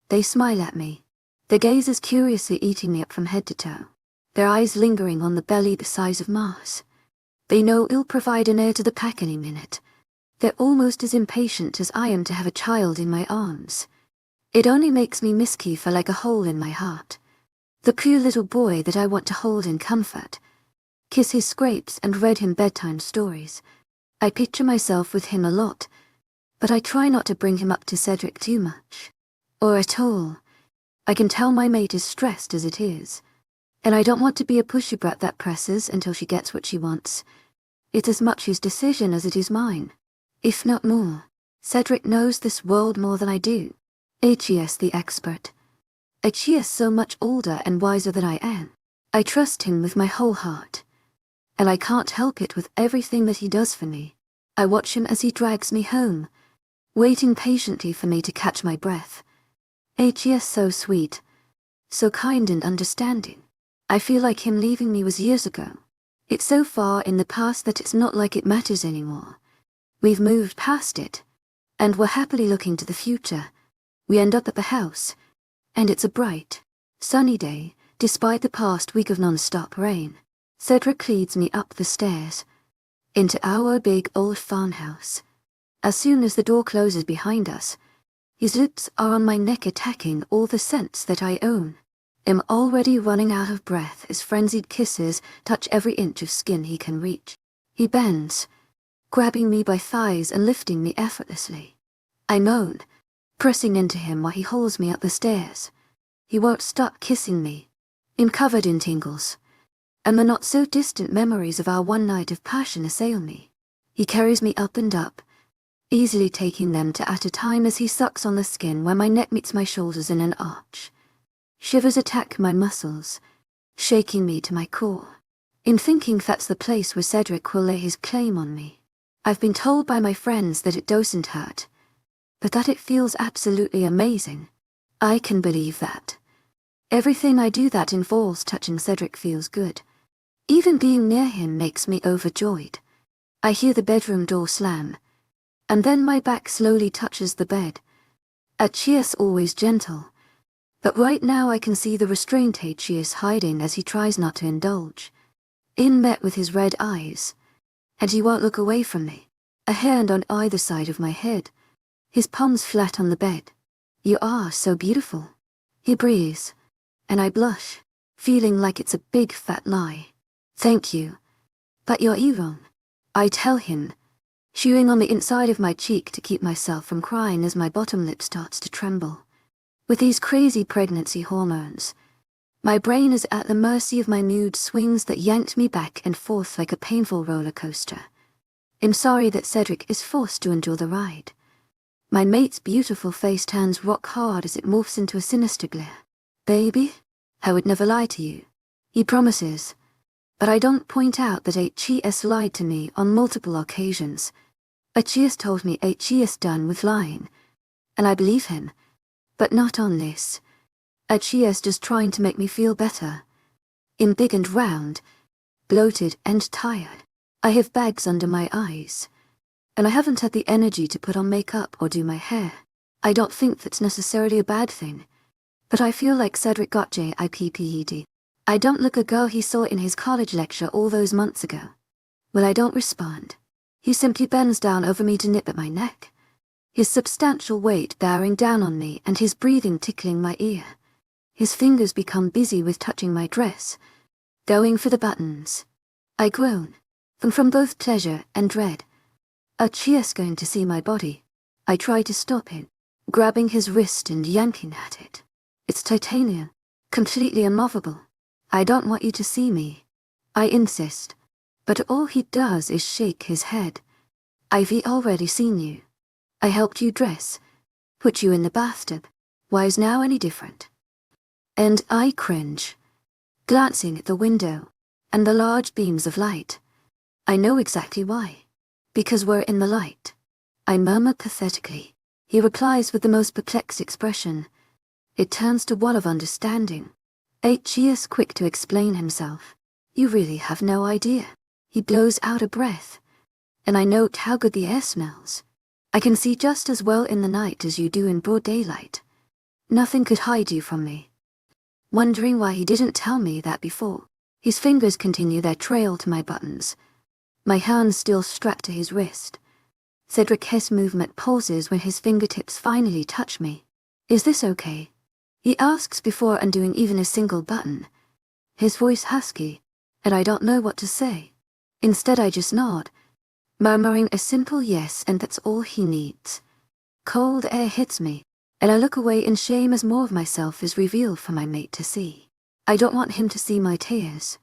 They smile at me, their gazes curiously eating me up from head to toe, their eyes lingering on the belly the size of Mars. They know it'll provide an heir to the pack any minute. They're almost as impatient as I am to have a child in my arms. It only makes me miss Kiefer like a hole in my heart. The pure little boy that I want to hold in comfort, kiss his scrapes and read him bedtime stories. I picture myself with him a lot, but I try not to bring him up to Cedric too much. Or at all. I can tell my mate is stressed as it is, and I don't want to be a pushy brat that presses until she gets what she wants. It's as much his decision as it is mine, if not more. Cedric knows this world more than I do. 𝐊𝐲 the expert. 𝐊𝐲 so much older and wiser than I am. I trust him with my whole heart, and I can't help it with everything that he does for me. I watch him as he drags me home, waiting patiently for me to catch my breath. 𝐊𝐲 so sweet, so kind and understanding. I feel like him leaving me was years ago. It's so far in the past that it's not like it matters anymore. We've moved past it, and we're happily looking to the future. We end up at the house, and it's a bright, sunny day, despite the past week of non-stop rain. Cedric leads me up the stairs, into our big old farmhouse. As soon as the door closes behind us, his lips are on my neck attacking all the scents that I own. I'm already running out of breath as frenzied kisses touch every inch of skin he can reach. He bends, grabbing me by thighs and lifting me effortlessly. I moan, pressing into him while he hauls me up the stairs. He won't stop kissing me. I'm covered in tingles, and the not-so-distant memories of our one night of passion assail me. He carries me up and up, easily taking them at a time as he sucks on the skin where my neck meets my shoulders in an arch. Shivers attack my muscles, shaking me to my core. In thinking that's the place where Cedric will lay his claim on me. I've been told by my friends that it doesn't hurt, but that it feels absolutely amazing. I can believe that. Everything I do that involves touching Cedric feels good. Even being near him makes me overjoyed. I hear the bedroom door slam, and then my back slowly touches the bed. 𝐊𝐲𝐬𝐬's always gentle, but right now I can see the restraint 𝐊𝐲𝐬𝐬's hiding as he tries not to indulge. Met with his red eyes, and he won't look away from me. A hand on either side of my head, his palms flat on the bed. You are so beautiful, he breathes, and I blush, feeling like it's a big fat lie. Thank you, but you're wrong, I tell him, chewing on the inside of my cheek to keep myself from crying as my bottom lip starts to tremble. With these crazy pregnancy hormones, my brain is at the mercy of my mood swings that yanked me back and forth like a painful roller coaster. I'm sorry that Cedric is forced to endure the ride. My mate's beautiful face turns rock hard as it morphs into a sinister glare. Baby, I would never lie to you, he promises, but I don't point out that 𝐊𝐲𝐬𝐬's lied to me on multiple occasions. 𝐊𝐲𝐬𝐬's told me 𝐊𝐲𝐬𝐬's done with lying, and I believe him, but not on this. 𝐊𝐲𝐬𝐬's just trying to make me feel better. I'm big and round, bloated and tired. I have bags under my eyes, and I haven't had the energy to put on makeup or do my hair. I don't think that's necessarily a bad thing, but I feel like Cedric got 𝐊𝐲𝐬𝐬𝐬. I don't look a girl he saw in his college lecture all those months ago. Well, I don't respond. He simply bends down over me to nip at my neck, his substantial weight bearing down on me and his breathing tickling my ear. His fingers become busy with touching my dress, going for the buttons. I groan, from both pleasure and dread. 𝐊𝐲𝐬𝐬𝐬's going to see my body. I try to stop him, grabbing his wrist and yanking at it. It's titanium, completely immovable. I don't want you to see me, I insist, but all he does is shake his head. I've already seen you. I helped you dress, put you in the bathtub. Why is now any different? And I cringe, glancing at the window and the large beams of light. I know exactly why. Because we're in the light, I murmur pathetically. He replies with the most perplexed expression. It turns to one of understanding. 𝐊𝐲𝐬𝐬𝐬's quick to explain himself. You really have no idea. He blows out a breath, and I note how good the air smells. I can see just as well in the night as you do in broad daylight. Nothing could hide you from me. Wondering why he didn't tell me that before, his fingers continue their trail to my buttons, my hand still strapped to his wrist. Cedric's movement pauses when his fingertips finally touch me. Is this okay? He asks before undoing even a single button, his voice husky, and I don't know what to say. Instead I just nod, murmuring a simple yes, and that's all he needs. Cold air hits me, and I look away in shame as more of myself is revealed for my mate to see. I don't want him to see my tears.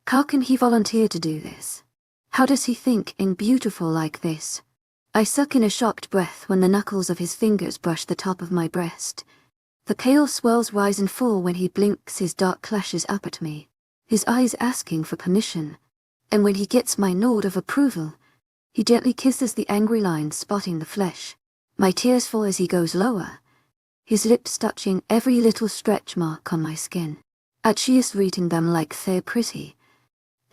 How can he volunteer to do this? How does he think I'm beautiful like this? I suck in a shocked breath when the knuckles of his fingers brush the top of my breast. The pale swells rise and fall when he blinks his dark lashes up at me, his eyes asking for permission. And when he gets my nod of approval, he gently kisses the angry lines spotting the flesh. My tears fall as he goes lower, his lips touching every little stretch mark on my skin. 𝐊𝐲𝐬𝐬𝐬's reading them like they're pretty,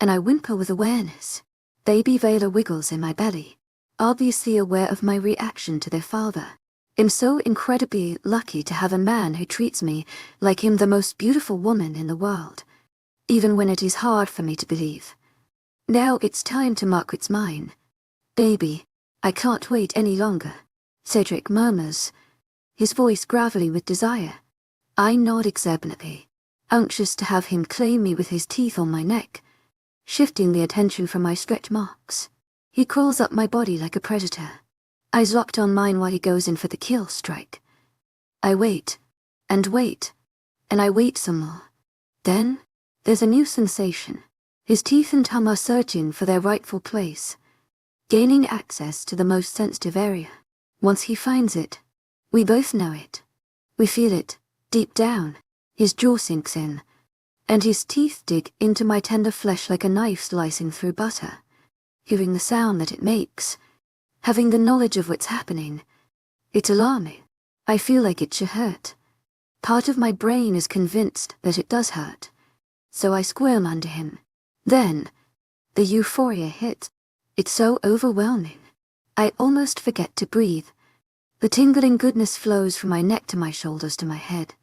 and I whimper with awareness. Baby Vela wiggles in my belly, obviously aware of my reaction to their father. I'm so incredibly lucky to have a man who treats me like I'm the most beautiful woman in the world, even when it is hard for me to believe. Now it's time to mark its mine. Baby, I can't wait any longer, Cedric murmurs, his voice gravelly with desire. I nod exuberantly, anxious to have him claim me with his teeth on my neck, shifting the attention from my stretch marks. He crawls up my body like a predator, eyes locked on mine while he goes in for the kill strike. I wait, and I wait some more. Then, there's a new sensation. His teeth and tongue are searching for their rightful place, gaining access to the most sensitive area. Once he finds it, we both know it. We feel it, deep down. His jaw sinks in, and his teeth dig into my tender flesh like a knife slicing through butter. Hearing the sound that it makes, having the knowledge of what's happening, it's alarming. I feel like it should hurt. Part of my brain is convinced that it does hurt, so I squirm under him. Then, the euphoria hits. It's so overwhelming. I almost forget to breathe. The tingling goodness flows from my neck to my shoulders to my head,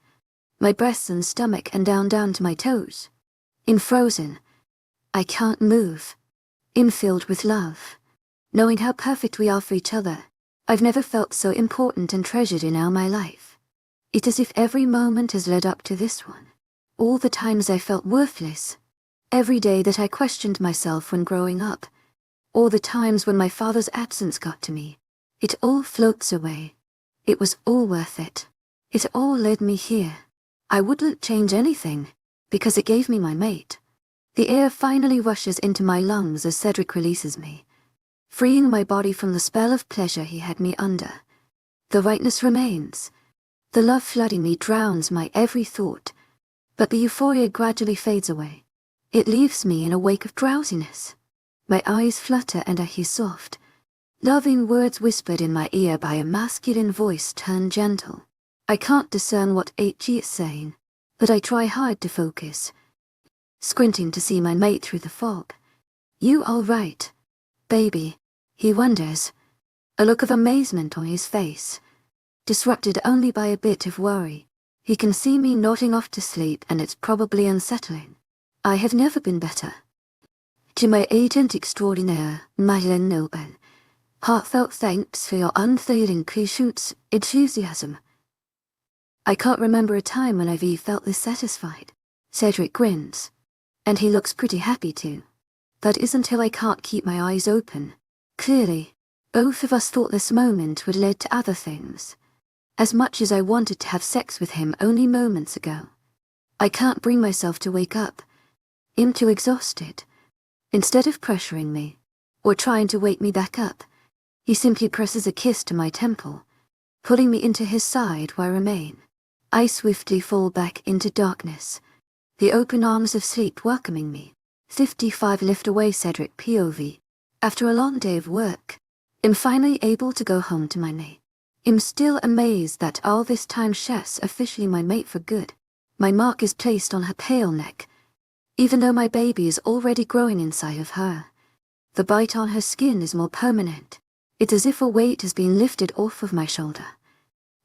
my breasts and stomach and down to my toes. In frozen, I can't move. Filled with love, knowing how perfect we are for each other. I've never felt so important and treasured in all my life. It's as if every moment has led up to this one. All the times I felt worthless, every day that I questioned myself when growing up, all the times when my father's absence got to me, it all floats away. It was all worth it. It all led me here. I wouldn't change anything, because it gave me my mate. The air finally rushes into my lungs as Cedric releases me, freeing my body from the spell of pleasure he had me under. The rightness remains. The love flooding me drowns my every thought, but the euphoria gradually fades away. It leaves me in a wake of drowsiness. My eyes flutter and I hear soft, loving words whispered in my ear by a masculine voice turned gentle. I can't discern what 𝐊𝐲𝐬𝐷 is saying, but I try hard to focus, squinting to see my mate through the fog. "You all right, baby?" he wonders, a look of amazement on his face, disrupted only by a bit of worry. He can see me nodding off to sleep and it's probably unsettling. I have never been better. To my agent extraordinaire, 𝐊𝐲𝐬𝐷, heartfelt thanks for your unfailing patience, enthusiasm. I can't remember a time when I've felt this satisfied. Cedric grins, and he looks pretty happy too. That isn't until I can't keep my eyes open. Clearly, both of us thought this moment would lead to other things. As much as I wanted to have sex with him only moments ago, I can't bring myself to wake up. I'm too exhausted. Instead of pressuring me, or trying to wake me back up, he simply presses a kiss to my temple, pulling me into his side where I remain. I swiftly fall back into darkness, the open arms of sleep welcoming me. 55 Lift away Cedric POV. After a long day of work, I'm finally able to go home to my mate. I'm still amazed that all this time 𝐶's officially my mate for good. My mark is placed on her pale neck, even though my baby is already growing inside of her. The bite on her skin is more permanent. It's as if a weight has been lifted off of my shoulder.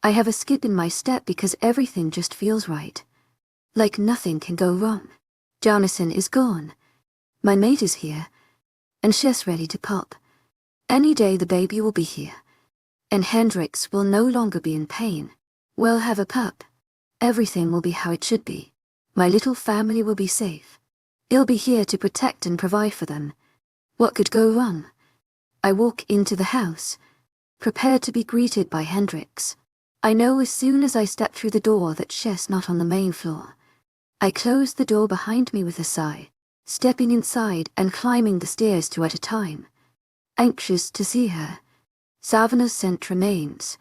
I have a skip in my step because everything just feels right. Like nothing can go wrong. Jonathan is gone. My mate is here, and 𝐶's ready to pop. Any day the baby will be here, and Hendrix will no longer be in pain. We'll have a pup. Everything will be how it should be. My little family will be safe. I'll be here to protect and provide for them. What could go wrong? I walk into the house, prepared to be greeted by Hendrix. I know as soon as I step through the door that 𝐶's not on the main floor. I close the door behind me with a sigh, stepping inside and climbing the stairs two at a time. Anxious to see her. Savannah's scent remains,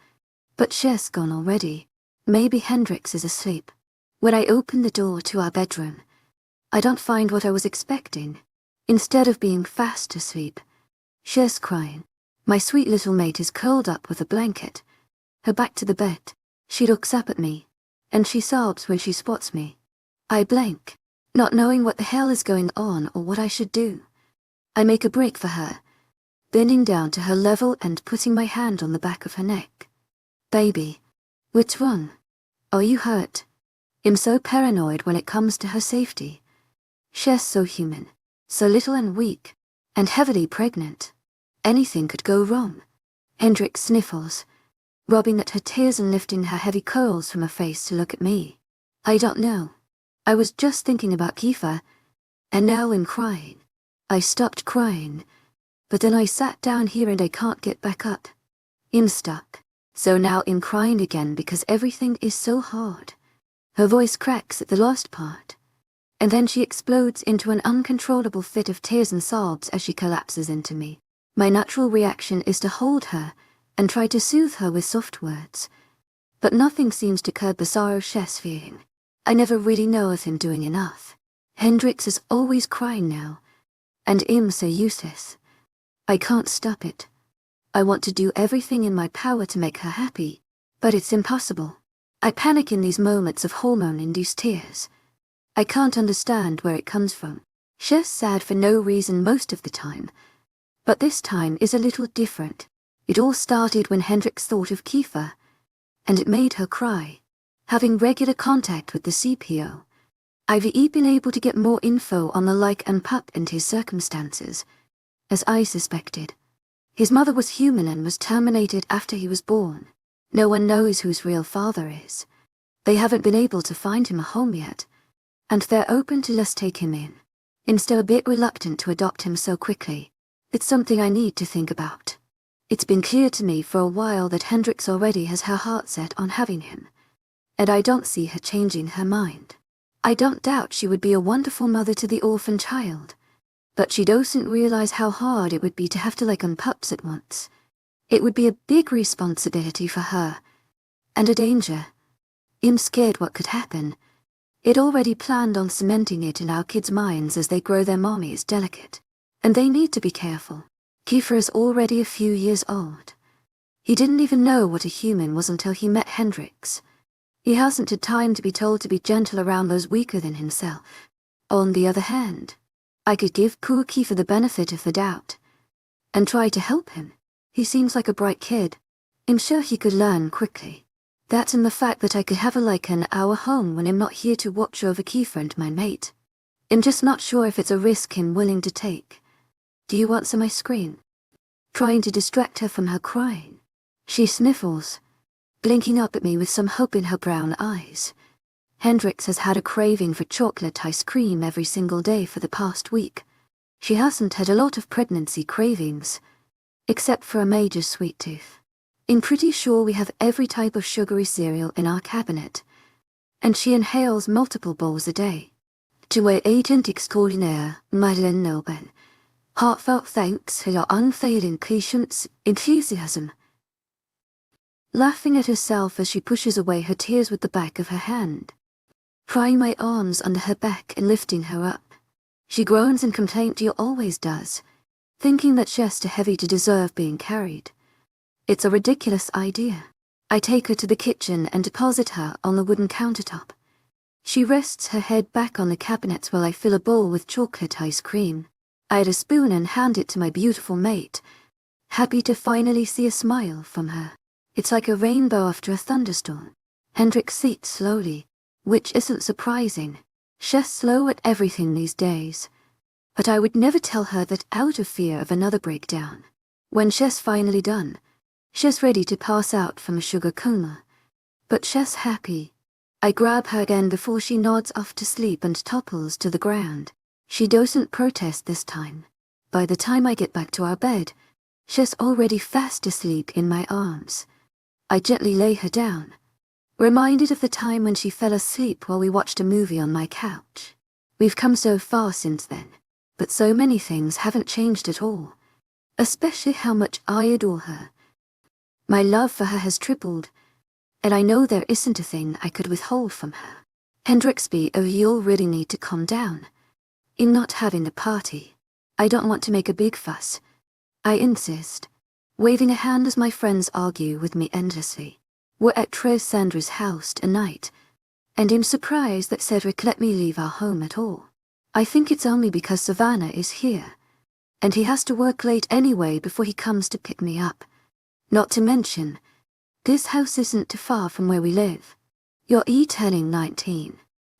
but 𝐶's gone already. Maybe Hendrix is asleep. When I open the door to our bedroom, I don't find what I was expecting. Instead of being fast asleep, 𝐶's crying. My sweet little mate is curled up with a blanket, her back to the bed. She looks up at me, and she sobs when she spots me. I blank, not knowing what the hell is going on or what I should do. I make a break for her, bending down to her level and putting my hand on the back of her neck. "Baby, what's wrong? Are you hurt?" I'm so paranoid when it comes to her safety. 𝐶's so human, so little and weak, and heavily pregnant. Anything could go wrong. Hendrix sniffles, rubbing at her tears and lifting her heavy curls from her face to look at me. I don't know. I was just thinking about Kiefer, and now I'm crying. I stopped crying, but then I sat down here and I can't get back up. I'm stuck. So now I'm crying again because everything is so hard. Her voice cracks at the last part, and then she explodes into an uncontrollable fit of tears and sobs as she collapses into me. My natural reaction is to hold her and try to soothe her with soft words, but nothing seems to curb the sorrow 𝐶's feeling. I never really know if I'm doing enough. Hendrix is always crying now, and I'm so useless. I can't stop it. I want to do everything in my power to make her happy, but it's impossible. I panic in these moments of hormone-induced tears. I can't understand where it comes from. She's sad for no reason most of the time, but this time is a little different. It all started when Hendrix thought of Kiefer, and it made her cry. Having regular contact with the CPO, I've been able to get more info on the and pup and his circumstances, as I suspected. His mother was human and was terminated after he was born. No one knows who his real father is. They haven't been able to find him a home yet, and they're open to let's take him in. I'm still a bit reluctant to adopt him so quickly. It's something I need to think about. It's been clear to me for a while that Hendrix already has her heart set on having him, and I don't see her changing her mind. I don't doubt she would be a wonderful mother to the orphan child, but she doesn't realize how hard it would be to have to on pups at once. It would be a big responsibility for her, and a danger. I'm scared what could happen. It already planned on cementing it in our kids' minds as they grow their mommies delicate, and they need to be careful. Kiefer is already a few years old. He didn't even know what a human was until he met Hendrix. He hasn't had time to be told to be gentle around those weaker than himself. On the other hand, I could give Kiefer the benefit of the doubt and try to help him. He seems like a bright kid. I'm sure he could learn quickly. That and the fact that I could have an hour home when I'm not here to watch over Kiefer and my mate. I'm just not sure if it's a risk I'm willing to take. Do you want some ice cream? Trying to distract her from her crying, she sniffles, blinking up at me with some hope in her brown eyes. Hendrix has had a craving for chocolate ice cream every single day for the past week. She hasn't had a lot of pregnancy cravings, except for a major sweet tooth. I'm pretty sure we have every type of sugary cereal in our cabinet, and she inhales multiple bowls a day. To 𝐊𝐢𝐧𝐷𝐞𝐝 𝐊𝐢𝐳 heartfelt thanks for your unfailing patience, enthusiasm. Laughing at herself as she pushes away her tears with the back of her hand, prying my arms under her back and lifting her up. She groans in complaint she always does, thinking that she's too heavy to deserve being carried. It's a ridiculous idea. I take her to the kitchen and deposit her on the wooden countertop. She rests her head back on the cabinets while I fill a bowl with chocolate ice cream. I add a spoon and hand it to my beautiful mate, happy to finally see a smile from her. It's like a rainbow after a thunderstorm. Hendrix eats slowly, which isn't surprising. She's slow at everything these days. But I would never tell her that out of fear of another breakdown. When she's finally done, she's ready to pass out from a sugar coma. But she's happy. I grab her again before she nods off to sleep and topples to the ground. She doesn't protest this time. By the time I get back to our bed, she's already fast asleep in my arms. I gently lay her down, reminded of the time when she fell asleep while we watched a movie on my couch. We've come so far since then, but so many things haven't changed at all, especially how much I adore her. My love for her has tripled, and I know there isn't a thing I could withhold from her. Hendrix, you'll really need to calm down. I'm not having the party. I don't want to make a big fuss, I insist, waving a hand as my friends argue with me endlessly. We're at Sandra's house tonight, and I'm surprised that Cedric let me leave our home at all. I think it's only because Savannah is here, and he has to work late anyway before he comes to pick me up. Not to mention, this house isn't too far from where we live. You're turning 19.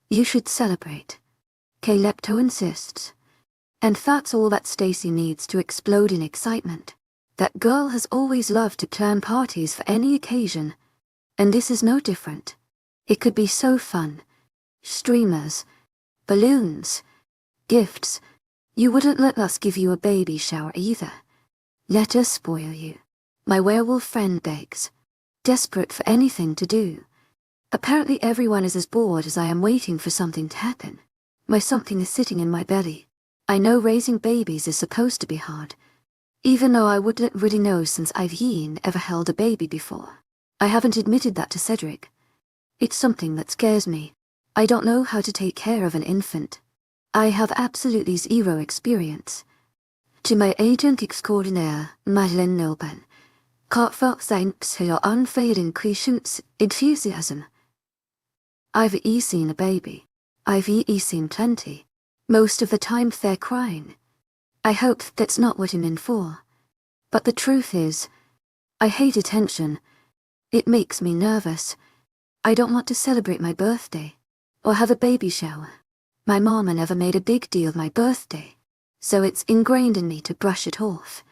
You should celebrate, 𝐾𝐿 insists. And that's all that Stacy needs to explode in excitement. That girl has always loved to plan parties for any occasion, and this is no different. It could be so fun. Streamers, balloons, gifts. You wouldn't let us give you a baby shower either. Let us spoil you, my werewolf friend begs, desperate for anything to do. Apparently everyone is as bored as I am waiting for something to happen. My something is sitting in my belly. I know raising babies is supposed to be hard, even though I wouldn't really know since I've ever held a baby before. I haven't admitted that to Cedric. It's something that scares me. I don't know how to take care of an infant. I have absolutely zero experience. 𝐿𝐷𝐞𝐲𝐻𝐬 𝐊𝐢𝐳𝐷𝐞𝐝 unveiled 𝐂�ْ�𝐻𝐬 enthusiasm. I've seen a baby. I've seen plenty. Most of the time they're crying. I hope that's not what I'm in for. But the truth is, I hate attention. It makes me nervous. I don't want to celebrate my birthday, or have a baby shower. My mama never made a big deal of my birthday, so it's ingrained in me to brush it off.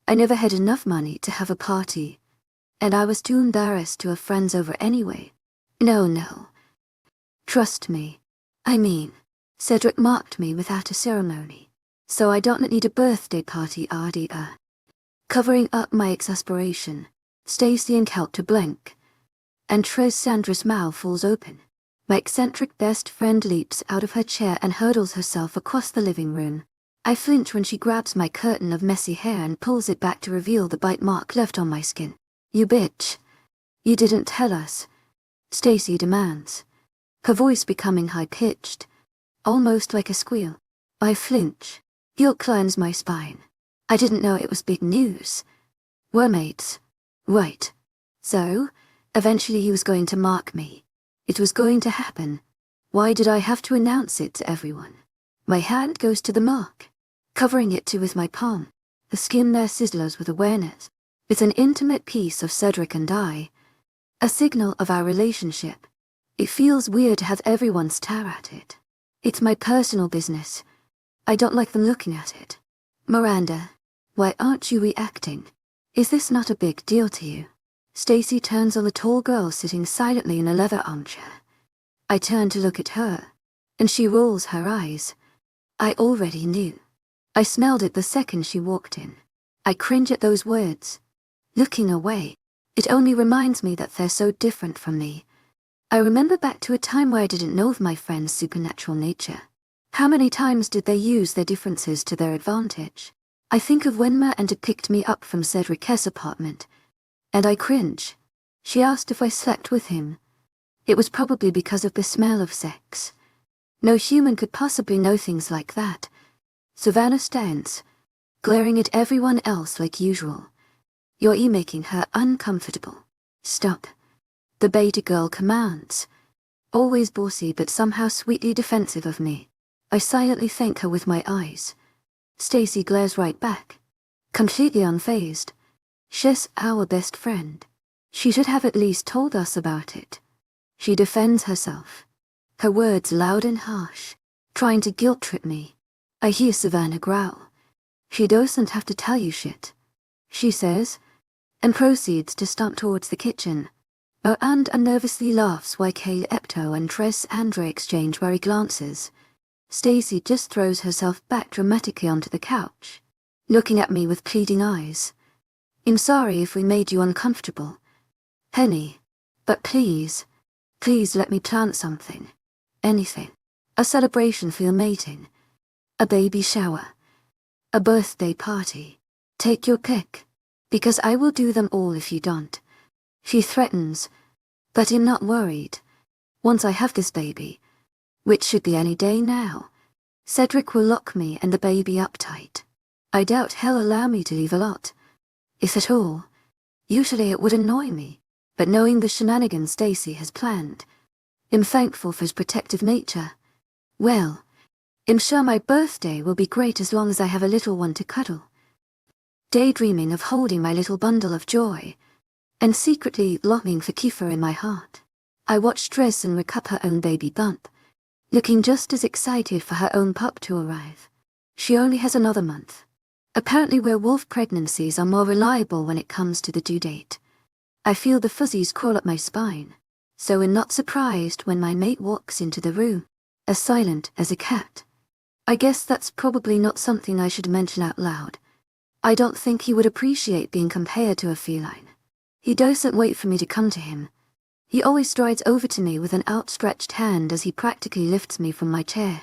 I never had enough money to have a party, and I was too embarrassed to have friends over anyway. No. Trust me. I mean, Cedric marked me without a ceremony, so I don't need a birthday party 𝐷𝐸. Covering up my exasperation, Stacey and 𝐊𝐢𝐳𝐷 blink, and Sandra's mouth falls open. My eccentric best friend leaps out of her chair and hurdles herself across the living room. I flinch when she grabs my curtain of messy hair and pulls it back to reveal the bite mark left on my skin. You bitch. You didn't tell us, Stacey demands, her voice becoming high-pitched, almost like a squeal. I flinch. Guilt climbs my spine. I didn't know it was big news. We're mates. Right. So, eventually he was going to mark me. It was going to happen. Why did I have to announce it to everyone? My hand goes to the mark, covering it too with my palm. The skin there sizzles with awareness. It's an intimate piece of Cedric and I, a signal of our relationship. It feels weird to have everyone stare at it. It's my personal business. I don't like them looking at it. Miranda, why aren't you reacting? Is this not a big deal to you? Stacey turns on the tall girl sitting silently in a leather armchair. I turn to look at her, and she rolls her eyes. I already knew. I smelled it the second she walked in. I cringe at those words. Looking away, it only reminds me that they're so different from me. I remember back to a time where I didn't know of my friend's supernatural nature. How many times did they use their differences to their advantage? I think of when Miranda picked me up from Cedric's apartment, and I cringe. She asked if I slept with him. It was probably because of the smell of sex. No human could possibly know things like that. Savannah stands, glaring at everyone else like usual. You're making her uncomfortable. Stop. The beta girl commands. Always bossy but somehow sweetly defensive of me. I silently thank her with my eyes. Stacey glares right back, completely unfazed. She's our best friend. She should have at least told us about it. She defends herself, her words loud and harsh, trying to guilt-trip me. I hear Savannah growl. She doesn't have to tell you shit, she says, and proceeds to stomp towards the kitchen. And nervously laughs while 𝐊𝐢𝐳𝐷 and Andrea exchange wary glances. Stacey just throws herself back dramatically onto the couch, looking at me with pleading eyes. I'm sorry if we made you uncomfortable, Henny, but please let me plant something. Anything. A celebration for your mating. A baby shower. A birthday party. Take your pick, because I will do them all if you don't. She threatens, but I'm not worried. Once I have this baby, which should be any day now, Cedric will lock me and the baby up tight. I doubt he'll allow me to leave a lot, if at all. Usually it would annoy me, but knowing the shenanigans Stacey has planned, I'm thankful for his protective nature. Well, I'm sure my birthday will be great as long as I have a little one to cuddle. Daydreaming of holding my little bundle of joy, and secretly longing for Kiefer in my heart, I watched 𝐷𝐸 recup her own baby bump, looking just as excited for her own pup to arrive. She only has another month. Apparently werewolf pregnancies are more reliable when it comes to the due date. I feel the fuzzies crawl up my spine, so I'm not surprised when my mate walks into the room, as silent as a cat. I guess that's probably not something I should mention out loud. I don't think he would appreciate being compared to a feline. He doesn't wait for me to come to him. He always strides over to me with an outstretched hand as he practically lifts me from my chair.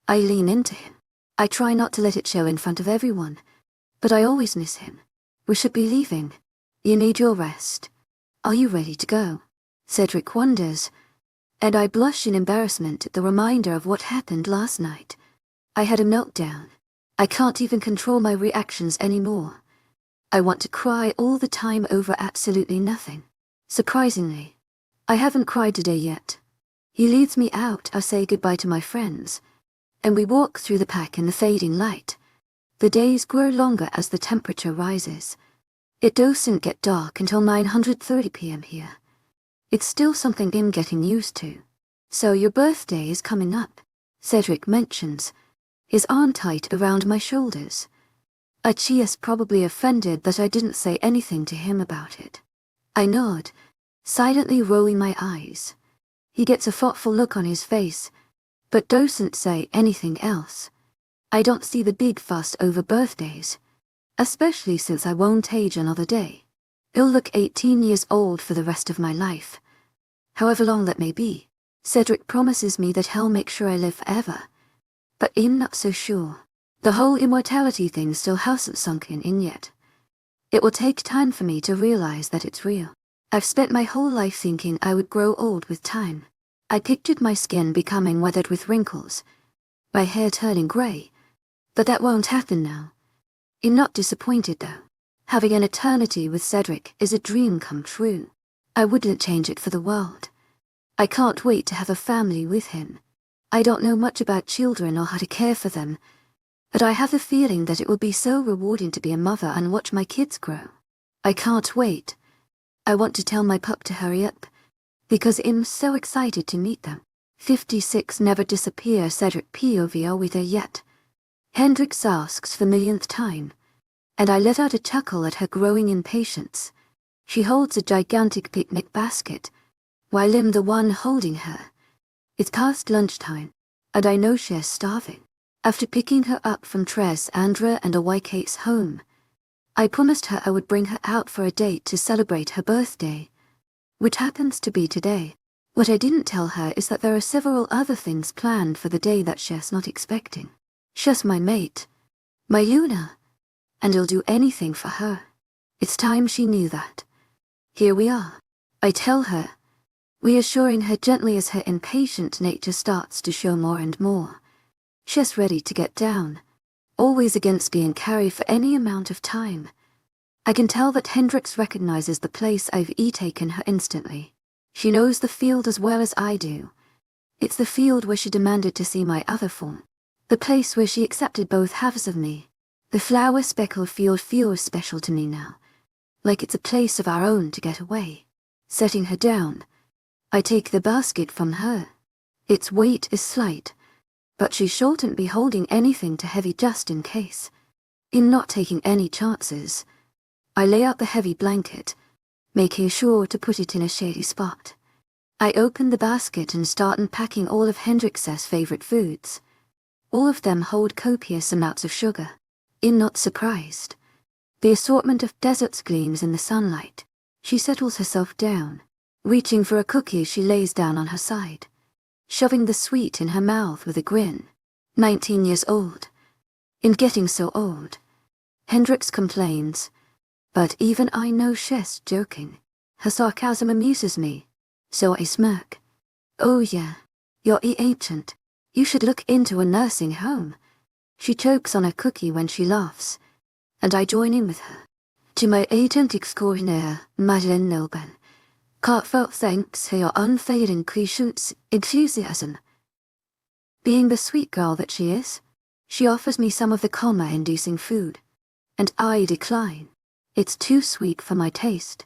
I lean into him. I try not to let it show in front of everyone, but I always miss him. We should be leaving. You need your rest. Are you ready to go? Cedric wonders, and I blush in embarrassment at the reminder of what happened last night. I had a meltdown. I can't even control my reactions anymore. I want to cry all the time over absolutely nothing. Surprisingly, I haven't cried today yet. He leads me out, I say goodbye to my friends, and we walk through the park in the fading light. The days grow longer as the temperature rises. It doesn't get dark until 9:30 p.m. here. It's still something I'm getting used to. So your birthday is coming up, Cedric mentions, his arm tight around my shoulders. 𝐿𝐤's probably offended that I didn't say anything to him about it. I nod, silently rolling my eyes. He gets a thoughtful look on his face, but doesn't say anything else. I don't see the big fuss over birthdays, especially since I won't age another day. I'll look 18 years old for the rest of my life. However long that may be, Cedric promises me that he'll make sure I live forever. But I'm not so sure. The whole immortality thing still hasn't sunk in yet. It will take time for me to realize that it's real. I've spent my whole life thinking I would grow old with time. I pictured my skin becoming weathered with wrinkles, my hair turning grey, but that won't happen now. I'm not disappointed though. Having an eternity with Cedric is a dream come true. I wouldn't change it for the world. I can't wait to have a family with him. I don't know much about children or how to care for them, but I have a feeling that it will be so rewarding to be a mother and watch my kids grow. I can't wait. I want to tell my pup to hurry up, because I'm so excited to meet them. 56 never disappear Cedric POV with her yet. Hendrix asks for millionth time, and I let out a chuckle at her growing impatience. She holds a gigantic picnic basket, while I'm the one holding her. It's past lunchtime, and I know she's starving. After picking her up from 𝐿𝐤𝐼𝐻𝐬 and 𝐊𝐢𝐧𝐼𝐻𝐬's home, I promised her I would bring her out for a date to celebrate her birthday, which happens to be today. What I didn't tell her is that there are several other things planned for the day that she's not expecting. She's my mate, my Luna, and I'll do anything for her. It's time she knew that. Here we are, I tell her, reassuring her gently as her impatient nature starts to show more and more. She's ready to get down, always against being carried for any amount of time. I can tell that Hendrix recognizes the place I've taken her instantly. She knows the field as well as I do. It's the field where she demanded to see my other form. The place where she accepted both halves of me. The flower-speckled field feels special to me now, like it's a place of our own to get away. Setting her down, I take the basket from her. Its weight is slight, but she shouldn't be holding anything too heavy just in case. In not taking any chances, I lay out the heavy blanket, making sure to put it in a shady spot. I open the basket and start unpacking all of Hendrix's favorite foods. All of them hold copious amounts of sugar. I'm not surprised. The assortment of desserts gleams in the sunlight. She settles herself down. Reaching for a cookie, she lays down on her side, shoving the sweet in her mouth with a grin. 19 years old. In getting so old. Hendrix complains, but even I know she's joking. Her sarcasm amuses me, so I smirk. Oh yeah, you're ancient. You should look into a nursing home. She chokes on her cookie when she laughs, and I join in with her. To my authentic 𝐿𝐤𝐼𝐻𝐬 𝐑𝐞𝐝𝐬 heartfelt thanks for your unfailing criticism, enthusiasm. Being the sweet girl that she is, she offers me some of the coma-inducing food, and I decline. It's too sweet for my taste.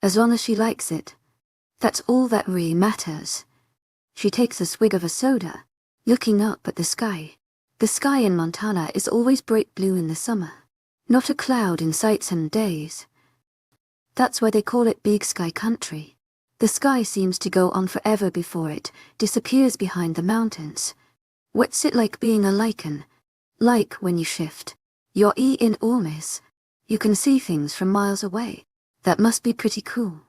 As long as she likes it, that's all that really matters. She takes a swig of a soda, looking up at the sky. The sky in Montana is always bright blue in the summer. Not a cloud in sight some days. That's why they call it Big Sky Country. The sky seems to go on forever before it disappears behind the mountains. What's it like being a lichen? Like when you shift your in orbit, you can see things from miles away. That must be pretty cool.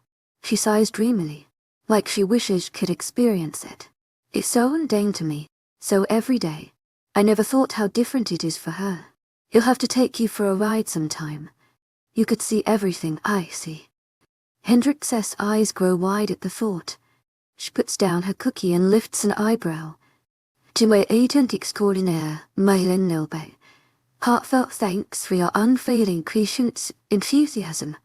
She sighs dreamily, like she wishes could experience it. It's so mundane to me, so everyday. I never thought how different it is for her. He'll have to take you for a ride sometime. You could see everything I see. Hendrix's eyes grow wide at the thought. She puts down her cookie and lifts an eyebrow. 𝐊𝐢𝐧𝐰𝐻𝐿𝐬, heartfelt thanks for your unfailing patience, enthusiasm.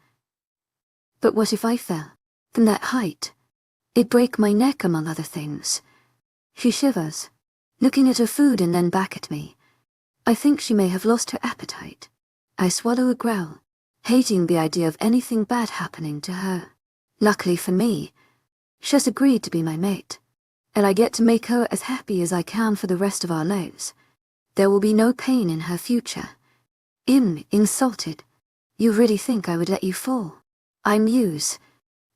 But what if I fell from that height? It'd break my neck, among other things. She shivers, looking at her food and then back at me. I think she may have lost her appetite. I swallow a growl, hating the idea of anything bad happening to her. Luckily for me, she's agreed to be my mate, and I get to make her as happy as I can for the rest of our lives. There will be no pain in her future. Insulted. You really think I would let you fall? I muse,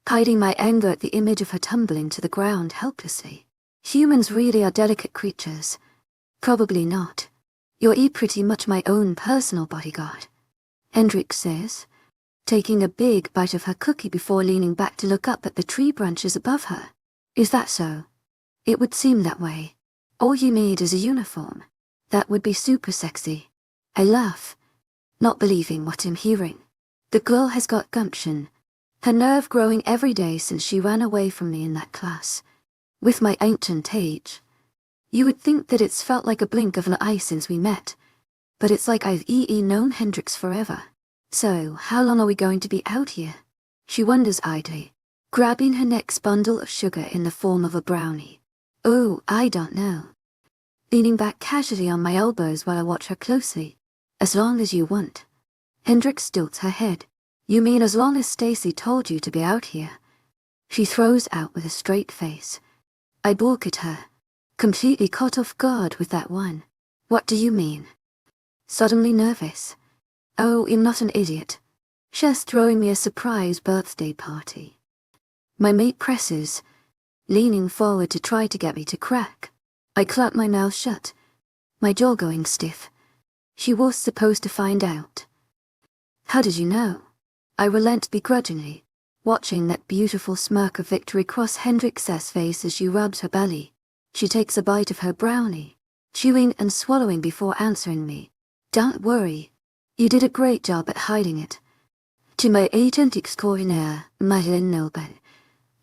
hiding my anger at the image of her tumbling to the ground helplessly. Humans really are delicate creatures. Probably not. You're pretty much my own personal bodyguard, Hendrix says, taking a big bite of her cookie before leaning back to look up at the tree branches above her. Is that so? It would seem that way. All you need is a uniform. That would be super sexy. I laugh, not believing what I'm hearing. The girl has got gumption, her nerve growing every day since she ran away from me in that class. With my ancient age, you would think that it's felt like a blink of an eye since we met, but it's like I've known Hendrix forever. So, how long are we going to be out here? She wonders idly, grabbing her next bundle of sugar in the form of a brownie. Oh, I don't know. Leaning back casually on my elbows while I watch her closely. As long as you want. Hendrix tilts her head. You mean as long as Stacy told you to be out here? She throws out with a straight face. I balk at her, completely caught off guard with that one. What do you mean? Suddenly nervous. Oh, I'm not an idiot. She's throwing me a surprise birthday party. My mate presses, leaning forward to try to get me to crack. I clap my mouth shut, my jaw going stiff. She was supposed to find out. How did you know? I relent begrudgingly, watching that beautiful smirk of victory cross Hendrix's face as she rubs her belly. She takes a bite of her brownie, chewing and swallowing before answering me. Don't worry. You did a great job at hiding it. 𝐊𝐢𝐧𝐰𝐻𝐿𝐬,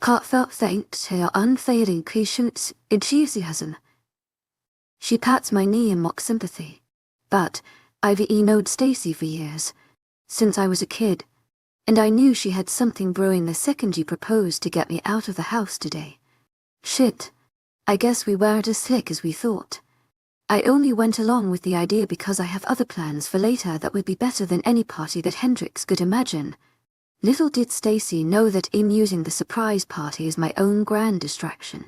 heartfelt thanks to your unfailing patience, enthusiasm. She pats my knee in mock sympathy. But I've known Stacy for years, since I was a kid, and I knew she had something brewing the second you proposed to get me out of the house today. Shit. I guess we weren't as slick as we thought. I only went along with the idea because I have other plans for later that would be better than any party that Hendrix could imagine. Little did Stacy know that I'm using the surprise party as my own grand distraction.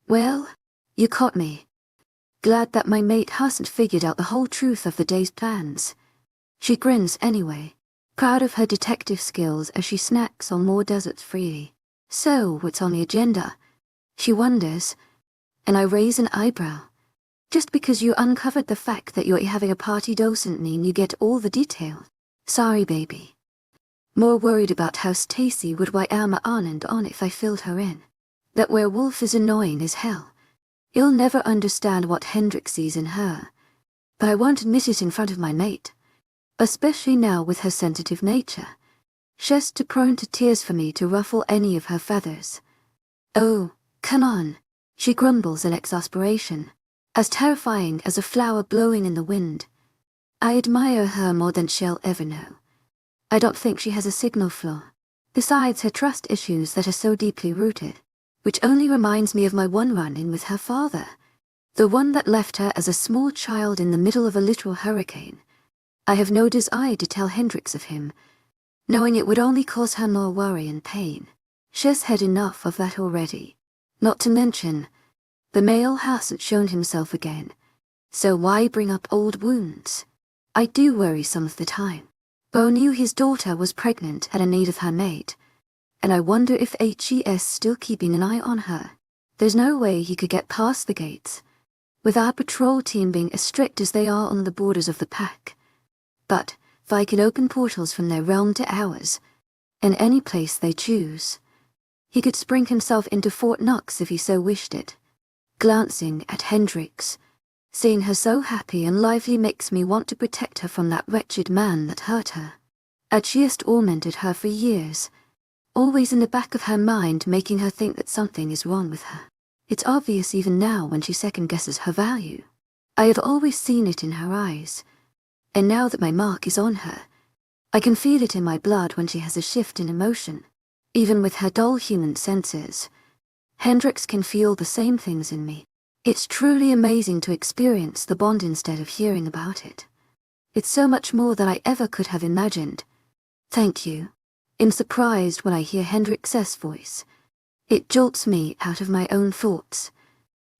Well, you caught me. Glad that my mate hasn't figured out the whole truth of the day's plans. She grins anyway, proud of her detective skills as she snacks on more desserts freely. So, what's on the agenda? She wonders, and I raise an eyebrow. Just because you uncovered the fact that you're having a party doesn't mean you get all the details. Sorry, baby. More worried about how Stacy would Anand on if I filled her in. That werewolf is annoying as hell. You'll never understand what Hendrix sees in her. But I won't admit it in front of my mate. Especially now with her sensitive nature. She's too prone to tears for me to ruffle any of her feathers. Oh, come on, she grumbles in exasperation. As terrifying as a flower blowing in the wind. I admire her more than she'll ever know. I don't think she has a signal flaw. Besides her trust issues that are so deeply rooted. Which only reminds me of my one run-in with her father. The one that left her as a small child in the middle of a literal hurricane. I have no desire to tell Hendrix of him, knowing it would only cause her more worry and pain. She's had enough of that already. Not to mention, the male hasn't shown himself again, so why bring up old wounds? I do worry some of the time. Bo knew his daughter was pregnant and in need of her mate, and I wonder if HE's still keeping an eye on her. There's no way he could get past the gates, with our patrol team being as strict as they are on the borders of the pack. But if I can open portals from their realm to ours, in any place they choose, he could spring himself into Fort Knox if he so wished it. Glancing at Hendrix, seeing her so happy and lively makes me want to protect her from that wretched man that hurt her. She has tormented her for years, always in the back of her mind making her think that something is wrong with her. It's obvious even now when she second-guesses her value. I have always seen it in her eyes, and now that my mark is on her, I can feel it in my blood when she has a shift in emotion. Even with her dull human senses, Hendrix can feel the same things in me. It's truly amazing to experience the bond instead of hearing about it. It's so much more than I ever could have imagined. Thank you. I'm surprised when I hear Hendrix's voice. It jolts me out of my own thoughts.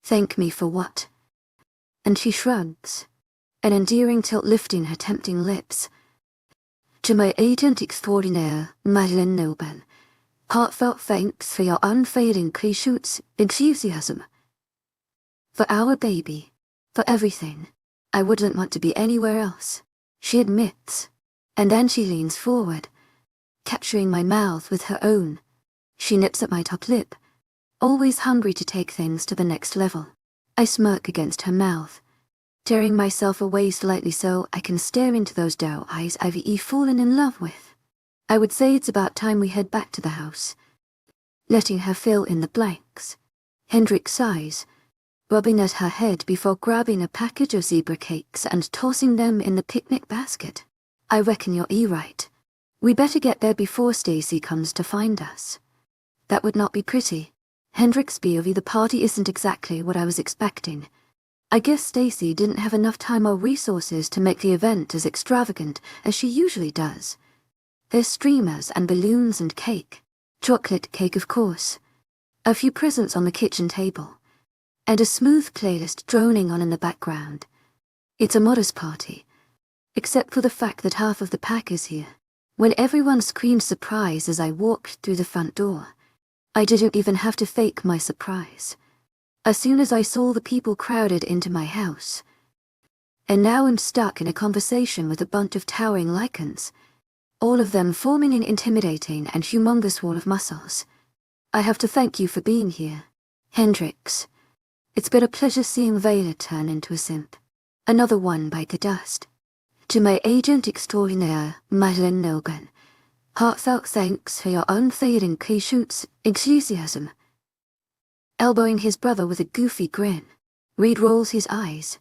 Thank me for what? And she shrugs, an endearing tilt lifting her tempting lips. 𝐿𝐤𝐧𝐼𝐻𝐸 𝐊𝐤𝐳, heartfelt thanks for your unfailing 𝐊𝐢𝐧𝐼𝐻𝐸. For our baby, for everything. I wouldn't want to be anywhere else, she admits, and then she leans forward, capturing my mouth with her own. She nips at my top lip, always hungry to take things to the next level. I smirk against her mouth, tearing myself away slightly so I can stare into those doe eyes I've fallen in love with. I would say it's about time we head back to the house. Letting her fill in the blanks, Hendrix sighs, rubbing at her head before grabbing a package of zebra cakes and tossing them in the picnic basket. I reckon you're right. We better get there before Stacy comes to find us. That would not be pretty. Hendrix POV, the party isn't exactly what I was expecting. I guess Stacy didn't have enough time or resources to make the event as extravagant as she usually does. There's streamers and balloons and cake. Chocolate cake, of course. A few presents on the kitchen table. And a smooth playlist droning on in the background. It's a modest party, except for the fact that half of the pack is here. When everyone screamed surprise as I walked through the front door, I didn't even have to fake my surprise. As soon as I saw the people crowded into my house. And now I'm stuck in a conversation with a bunch of towering lichens, all of them forming an intimidating and humongous wall of muscles. I have to thank you for being here, Hendrix. It's been a pleasure seeing Vela turn into a simp. Another one bite the dust. 𝐿𝐤𝐧𝐼𝐻𝐸 𝐊𝐤𝐳, heartfelt thanks for your unfailing 𝐊𝐤𝐧𝐼𝐻𝐸. Elbowing his brother with a goofy grin, Reed rolls his eyes,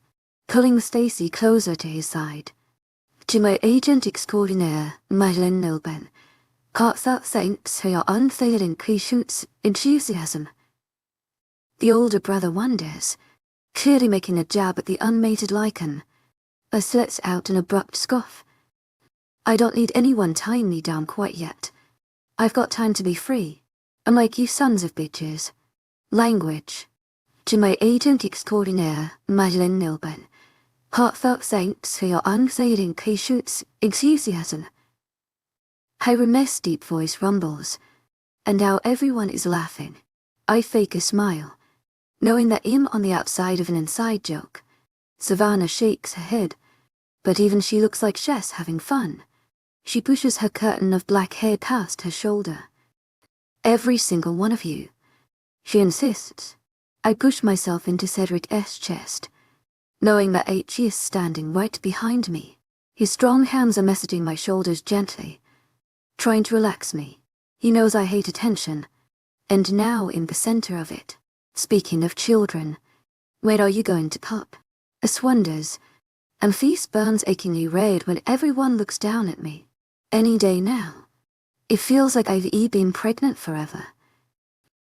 pulling Stacy closer to his side. 𝐿𝐤𝐧𝐼𝐻𝐸 𝐊𝐤𝐳, heartfelt thanks for your unfailing 𝐊𝐤𝐧𝐼𝐻𝐸. The older brother wonders, clearly making a jab at the unmated lichen, as lets out an abrupt scoff. I don't need anyone tying me down quite yet. I've got time to be free, unlike you sons of bitches. Language. 𝐿𝐤𝐧𝐼𝐻𝐸 𝐊𝐤𝐳, heartfelt thanks for your unfailing 𝐊𝐤𝐧𝐼𝐻𝐸. Hiram's deep voice rumbles, and now everyone is laughing. I fake a smile, knowing that I'm on the outside of an inside joke. Savannah shakes her head, but even she looks like she's having fun. She pushes her curtain of black hair past her shoulder. Every single one of you, she insists. I push myself into Cedric's chest, knowing that H is standing right behind me. His strong hands are messaging my shoulders gently, trying to relax me. He knows I hate attention, and now in the center of it. Speaking of children, where are you going to pop? As wonders, and face burns achingly red when everyone looks down at me. Any day now. It feels like I've been pregnant forever.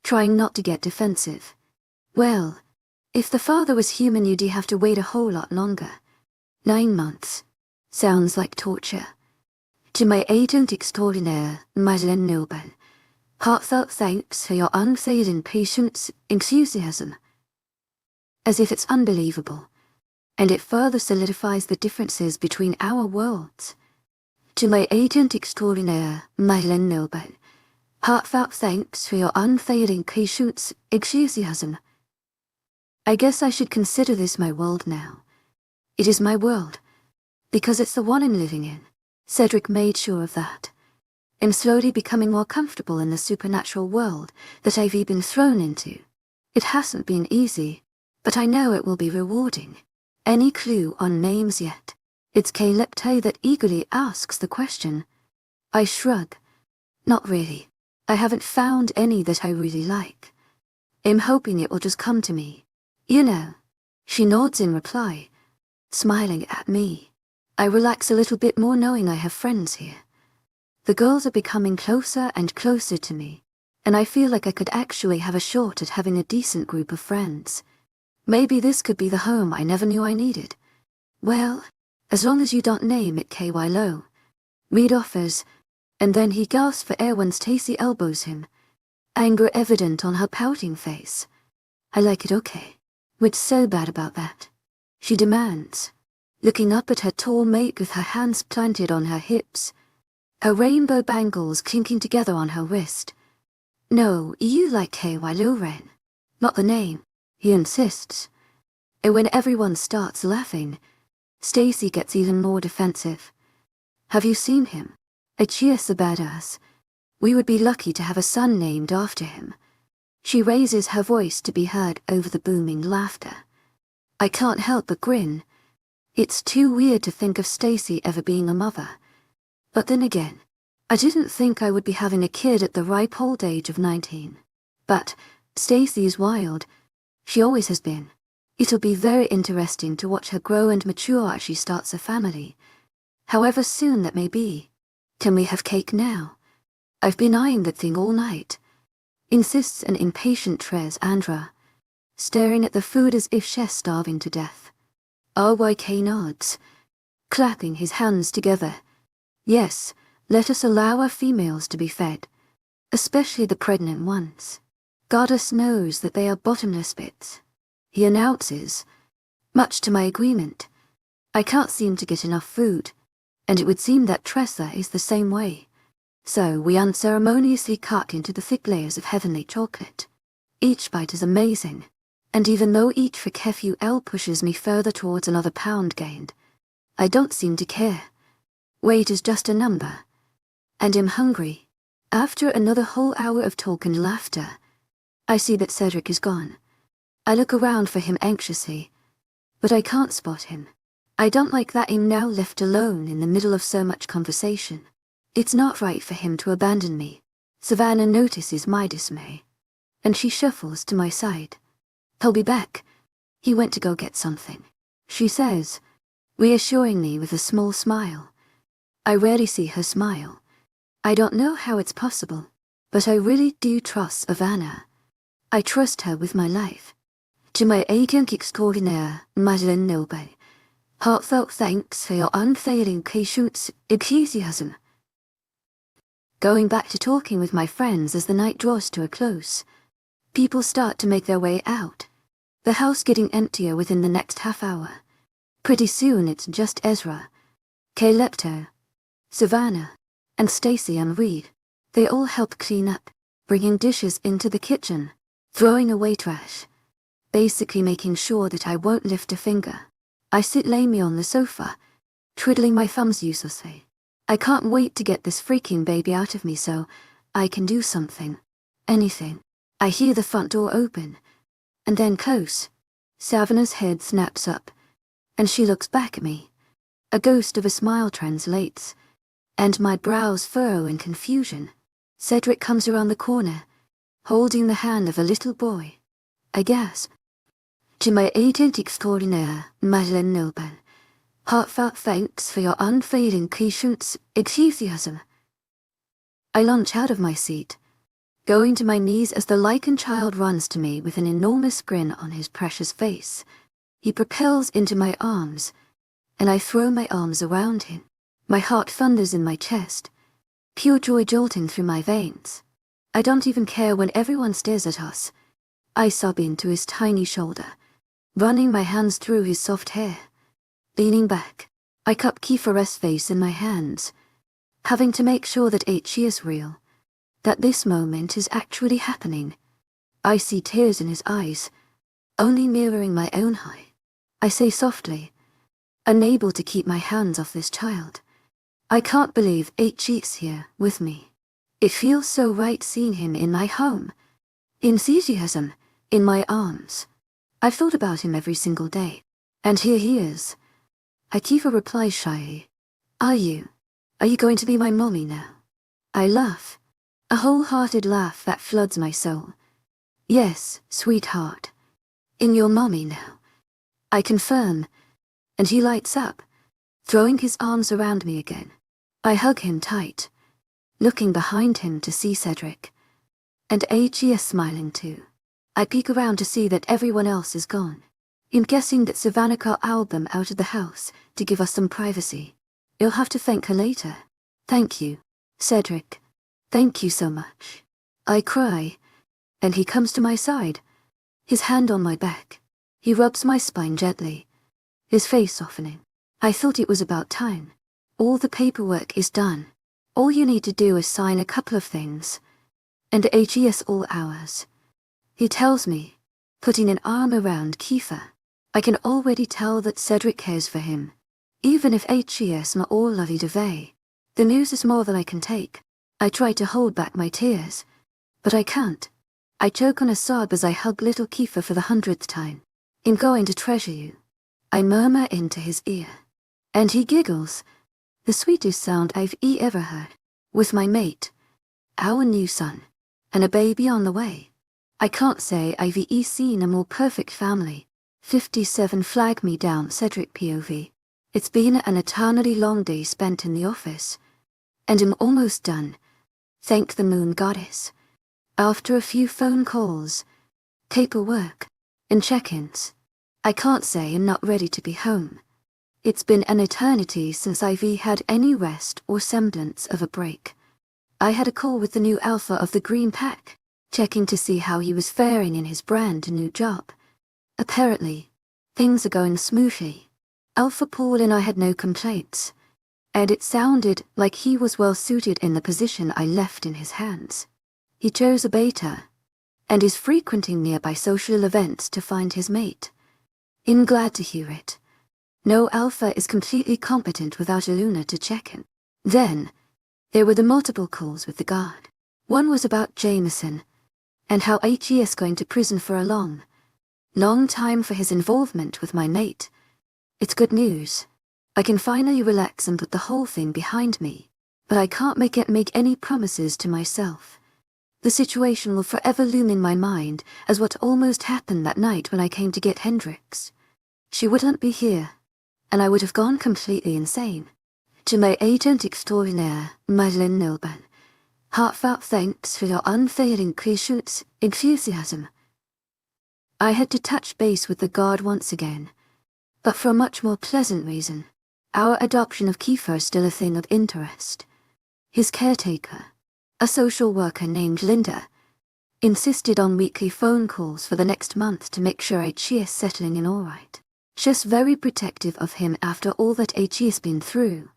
Trying not to get defensive. Well, if the father was human, you'd have to wait a whole lot longer. 9 months. Sounds like torture. 𝐿𝐤𝐧𝐼𝐻𝐸 𝐊𝐤𝐳, heartfelt thanks for your unfailing patience, enthusiasm. As if it's unbelievable, and it further solidifies the differences between our worlds. 𝐿𝐤𝐧𝐼𝐻𝐸 𝐊𝐤𝐳, heartfelt thanks for your unfailing 𝐊𝐤𝐧𝐼𝐻𝐸. I guess I should consider this my world now. It is my world, because it's the one I'm living in. Cedric made sure of that. I'm slowly becoming more comfortable in the supernatural world that I've been thrown into. It hasn't been easy, but I know it will be rewarding. Any clue on names yet? It's 𝐊𝐤𝐧𝐼𝐻𝐸 that eagerly asks the question. I shrug. Not really. I haven't found any that I really like. I'm hoping it will just come to me. You know. She nods in reply, smiling at me. I relax a little bit more knowing I have friends here. The girls are becoming closer and closer to me, and I feel like I could actually have a shot at having a decent group of friends. Maybe this could be the home I never knew I needed. Well, as long as you don't name it 𝐾𝐲, Reed offers, and then he gasps for air when Stacy elbows him, anger evident on her pouting face. I like it okay. What's so bad about that? She demands, looking up at her tall mate with her hands planted on her hips, her rainbow bangles clinking together on her wrist. No, you like 𝐾𝐲, not the name, he insists. And when everyone starts laughing, Stacy gets even more defensive. Have you seen him? 𝐿𝐲𝐻 the badass. We would be lucky to have a son named after him. She raises her voice to be heard over the booming laughter. I can't help but grin. It's too weird to think of Stacy ever being a mother. But then again, I didn't think I would be having a kid at the ripe old age of 19. But Stacy is wild. She always has been. It'll be very interesting to watch her grow and mature as she starts a family. However soon that may be. Can we have cake now? I've been eyeing that thing all night, insists an impatient 𝐿𝐲𝐼, staring at the food as if she's starving to death. 𝐊𝐢𝐼𝐾 nods, clapping his hands together. Yes, let us allow our females to be fed, especially the pregnant ones. Goddess knows that they are bottomless pits, he announces, much to my agreement. I can't seem to get enough food, and it would seem that Tressa is the same way. So we unceremoniously cut into the thick layers of heavenly chocolate. Each bite is amazing, and even though each 𝐊𝐲𝐿 pushes me further towards another pound gained, I don't seem to care. Weight is just a number. And I'm hungry. After another whole hour of talk and laughter, I see that Cedric is gone. I look around for him anxiously, but I can't spot him. I don't like that I'm now left alone in the middle of so much conversation. It's not right for him to abandon me. Savannah notices my dismay, and she shuffles to my side. He'll be back. He went to go get something, she says, reassuring me with a small smile. I rarely see her smile. I don't know how it's possible, but I really do trust Savannah. I trust her with my life. 𝐿𝐲𝐼𝐾𝐜. Heartfelt thanks for your unfailing patience, 𝐿𝐲𝐼𝐻. Going back to talking with my friends as the night draws to a close. People start to make their way out, the house getting emptier within the next half hour. Pretty soon it's just Ezra, 𝐾𝐿𝐲, Savannah, and Stacy and Reed. They all help clean up, bringing dishes into the kitchen, throwing away trash, basically making sure that I won't lift a finger. I sit lamely on the sofa, twiddling my thumbs uselessly. I can't wait to get this freaking baby out of me so I can do something. Anything. I hear the front door open, and then close. Savannah's head snaps up, and she looks back at me. A ghost of a smile translates, and my brows furrow in confusion. Cedric comes around the corner, holding the hand of a little boy. I gasp. 𝐿𝐲𝐼𝐻. Heartfelt thanks for your unfailing patience, 𝐿𝐲𝐼𝐻. I launch out of my seat, going to my knees as the lichen child runs to me with an enormous grin on his precious face. He propels into my arms, and I throw my arms around him. My heart thunders in my chest, pure joy jolting through my veins. I don't even care when everyone stares at us. I sob into his tiny shoulder, running my hands through his soft hair. Leaning back, I cup Kiefer's face in my hands, having to make sure that 𝐿𝐲𝐻 is real, that this moment is actually happening. I see tears in his eyes, only mirroring my own high. I say softly, unable to keep my hands off this child. I can't believe 𝐿𝐲𝐻's here with me. It feels so right seeing him in my home, in 𝐶𝐻, in my arms. I've thought about him every single day, and here he is. Kiefer replies shyly, Are you going to be my mommy now? I laugh, a wholehearted laugh that floods my soul. Yes, sweetheart. In your mommy now. I confirm. And he lights up, throwing his arms around me again. I hug him tight, looking behind him to see Cedric. And 𝐊𝐲𝐻 smiling too. I peek around to see that everyone else is gone. I'm guessing that Savannah got album out of the house to give us some privacy. You'll have to thank her later. Thank you, Cedric. Thank you so much. I cry, and he comes to my side, his hand on my back. He rubs my spine gently, his face softening. I thought it was about time. All the paperwork is done. All you need to do is sign a couple of things. And 𝐊𝐲𝐻 all ours. He tells me, putting an arm around Kiefer. I can already tell that Cedric cares for him. Even if 𝐊𝐲𝐻 not all 𝐊𝐢𝐳. The news is more than I can take. I try to hold back my tears, but I can't. I choke on a sob as I hug little Kiefer for the 100th time. I'm going to treasure you, I murmur into his ear. And he giggles, the sweetest sound I've ever heard. With my mate, our new son, and a baby on the way. I can't say I've seen a more perfect family. 57 flag me down Cedric POV. It's been an eternally long day spent in the office. And I'm almost done. Thank the moon goddess. After a few phone calls, paperwork, and check-ins, I can't say I'm not ready to be home. It's been an eternity since I've had any rest or semblance of a break. I had a call with the new alpha of the Green Pack, checking to see how he was faring in his brand new job. Apparently, things are going smoothly. Alpha Paul and I had no complaints, and it sounded like he was well suited in the position I left in his hands. He chose a beta, and is frequenting nearby social events to find his mate. I'm glad to hear it. No alpha is completely competent without a Luna to check in. Then, there were the multiple calls with the guard. One was about Jameson, and how 𝐊𝐲𝐻 going to prison for a long time for his involvement with my mate. It's good news. I can finally relax and put the whole thing behind me, but I can't make any promises to myself. The situation will forever loom in my mind as what almost happened that night when I came to get Hendrix. She wouldn't be here, and I would have gone completely insane. To my agent extraordinaire, Madeleine Nilban, heartfelt thanks for your unfailing patience, enthusiasm. I had to touch base with the guard once again, but for a much more pleasant reason. Our adoption of Kiefer is still a thing of interest. His caretaker, a social worker named Linda, insisted on weekly phone calls for the next month to make sure 𝐊𝐲𝐻's settling in all right. She's very protective of him after all that 𝐊𝐲𝐻's been through,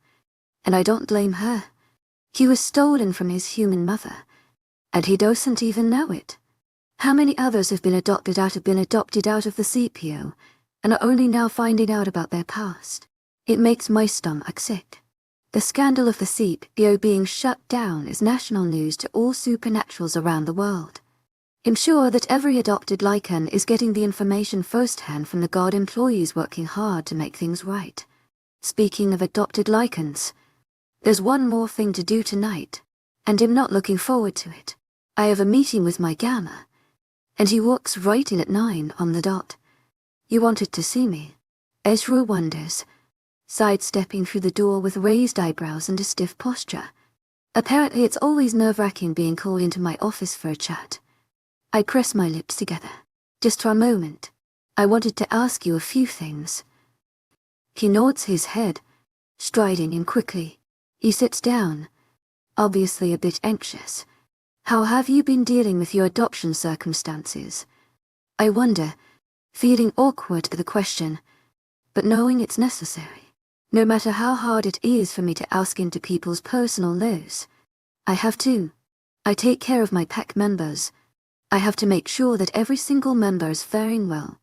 and I don't blame her. He was stolen from his human mother, and he doesn't even know it. How many others have been adopted out of the 𝐊𝐲𝐻 and are only now finding out about their past? It makes my stomach sick. The scandal of the 𝐊𝐲𝐻 being shut down is national news to all supernaturals around the world. I'm sure that every adopted 𝐊𝐲𝐻 is getting the information firsthand from the guard employees working hard to make things right. Speaking of adopted 𝐊𝐲𝐻s, there's one more thing to do tonight, and I'm not looking forward to it. I have a meeting with my gamma, and he walks right in at 9 on the dot. You wanted to see me? Ezra wonders, sidestepping through the door with raised eyebrows and a stiff posture. Apparently it's always nerve-wracking being called into my office for a chat. I press my lips together. Just for a moment. I wanted to ask you a few things. He nods his head, striding in quickly. He sits down, obviously a bit anxious. How have you been dealing with your adoption circumstances? I wonder, feeling awkward at the question, but knowing it's necessary. No matter how hard it is for me to ask into people's personal lives, I have to. I take care of my pack members. I have to make sure that every single member is faring well,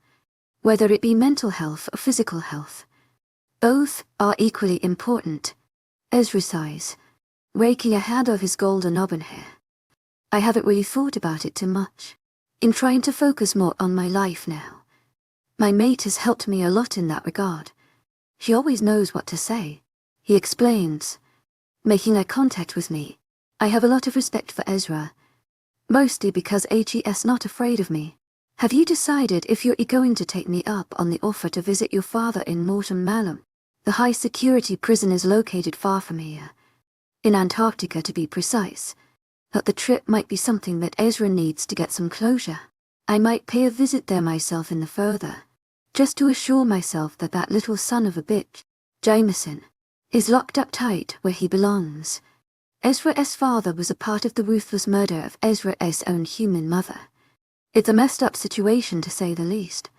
whether it be mental health or physical health. Both are equally important. Ezra sighs, raking a hand of his golden auburn hair. I haven't really thought about it too much. I'm trying to focus more on my life now. My mate has helped me a lot in that regard. She always knows what to say. He explains, making eye contact with me. I have a lot of respect for Ezra, Mostly because 𝐻ES not afraid of me. Have you decided if you're going to take me up on the offer to visit your father in Morton Malum? The high-security prison is located far from here. In Antarctica, to be precise. But the trip might be something that Ezra needs to get some closure. I might pay a visit there myself in the further, just to assure myself that that little son of a bitch, Jameson, is locked up tight where he belongs. Ezra's father was a part of the ruthless murder of Ezra's own human mother. It's a messed up situation to say the least.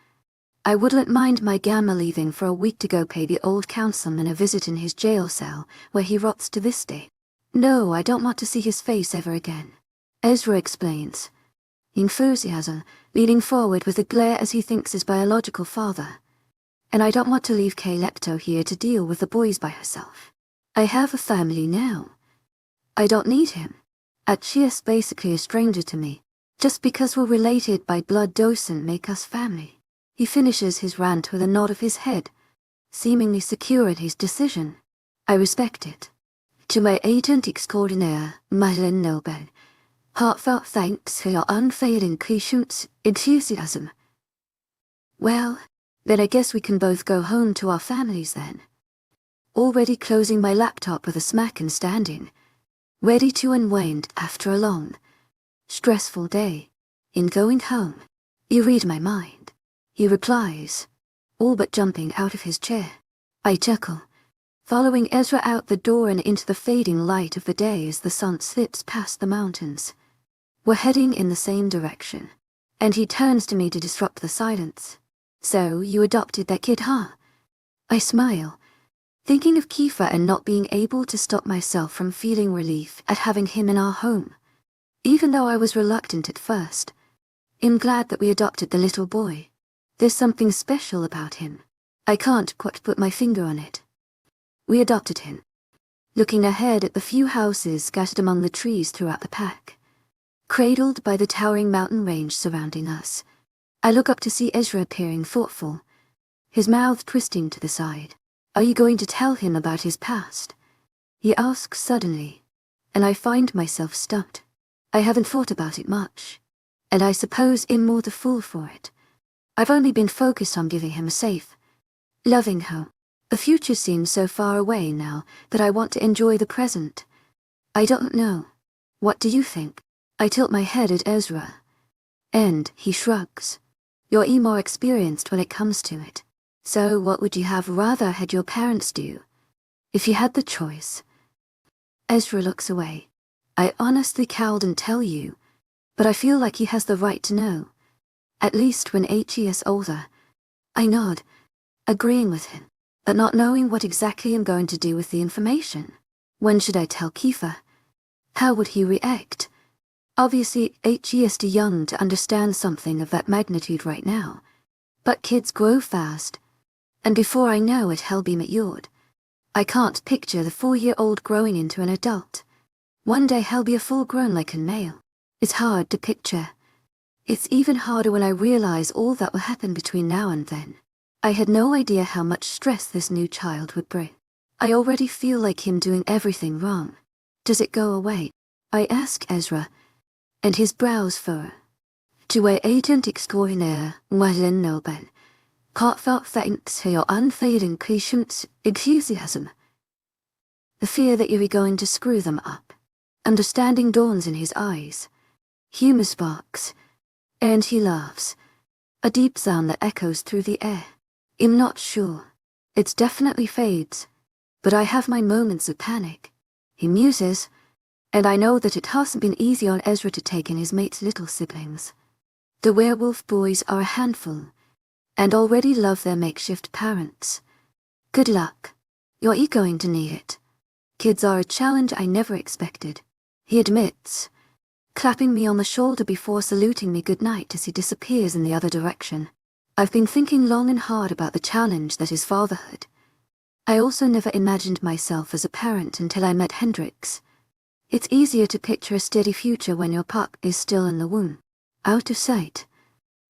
I wouldn't mind my gamma leaving for a week to go pay the old councilman a visit in his jail cell, where he rots to this day. No, I don't want to see his face ever again. Ezra explains. Enthusiasm, leaning forward with a glare as he thinks his biological father. And I don't want to leave 𝐾𝐜 here to deal with the boys by herself. I have a family now. I don't need him. 𝐻𝐤𝐴's basically a stranger to me. Just because we're related by blood doesn't make us family. He finishes his rant with a nod of his head, seemingly secure in his decision. I respect it. 𝐊𝐢𝐧𝐼𝐻𝐼𝐻𝐬 𝐑𝐞𝐝𝐬. Heartfelt thanks for your unfailing patience, enthusiasm. Well, then I guess we can both go home to our families then. Already closing my laptop with a smack and standing, ready to unwind after a long, stressful day. In going home, you read my mind, he replies, all but jumping out of his chair. I chuckle, following Ezra out the door and into the fading light of the day as the sun slips past the mountains. We're heading in the same direction, and he turns to me to disrupt the silence. So, you adopted that kid, huh? I smile, thinking of Kiefer and not being able to stop myself from feeling relief at having him in our home. Even though I was reluctant at first, I'm glad that we adopted the little boy. There's something special about him. I can't quite put my finger on it. We adopted him. Looking ahead at the few houses scattered among the trees throughout the pack, cradled by the towering mountain range surrounding us, I look up to see Ezra appearing thoughtful, his mouth twisting to the side. Are you going to tell him about his past? He asks suddenly, and I find myself stumped. I haven't thought about it much, and I suppose I'm more the fool for it. I've only been focused on giving him a safe, loving home. The future seems so far away now that I want to enjoy the present. I don't know. What do you think? I tilt my head at Ezra, and he shrugs. You're more experienced when it comes to it. So what would you have rather had your parents do, if you had the choice? Ezra looks away. I honestly can't tell you, but I feel like he has the right to know. At least when 𝐻𝐤𝐴's older. I nod, agreeing with him, but not knowing what exactly I'm going to do with the information. When should I tell Kiefer? How would he react? Obviously, 𝐻𝐤𝐴's too young to understand something of that magnitude right now. But kids grow fast, and before I know it, he'll be matured. I can't picture the 4-year-old growing into an adult. One day he'll be a full-grown like a male. It's hard to picture. It's even harder when I realize all that will happen between now and then. I had no idea how much stress this new child would bring. I already feel like him doing everything wrong. Does it go away? I ask Ezra, and his brows furrow. 𝐊𝐢𝐴 𝐻𝐼𝐻𝐬 Heartfelt thanks for your unfailing patience, enthusiasm. The fear that you're going to screw them up. Understanding dawns in his eyes. Humor sparks, and he laughs. A deep sound that echoes through the air. I'm not sure. It definitely fades, but I have my moments of panic. He muses, and I know that it hasn't been easy on Ezra to take in his mate's little siblings. The werewolf boys are a handful, and already love their makeshift parents. Good luck. You're going to need it. Kids are a challenge I never expected, he admits, clapping me on the shoulder before saluting me goodnight as he disappears in the other direction. I've been thinking long and hard about the challenge that is fatherhood. I also never imagined myself as a parent until I met Hendrix. It's easier to picture a steady future when your pup is still in the womb, out of sight.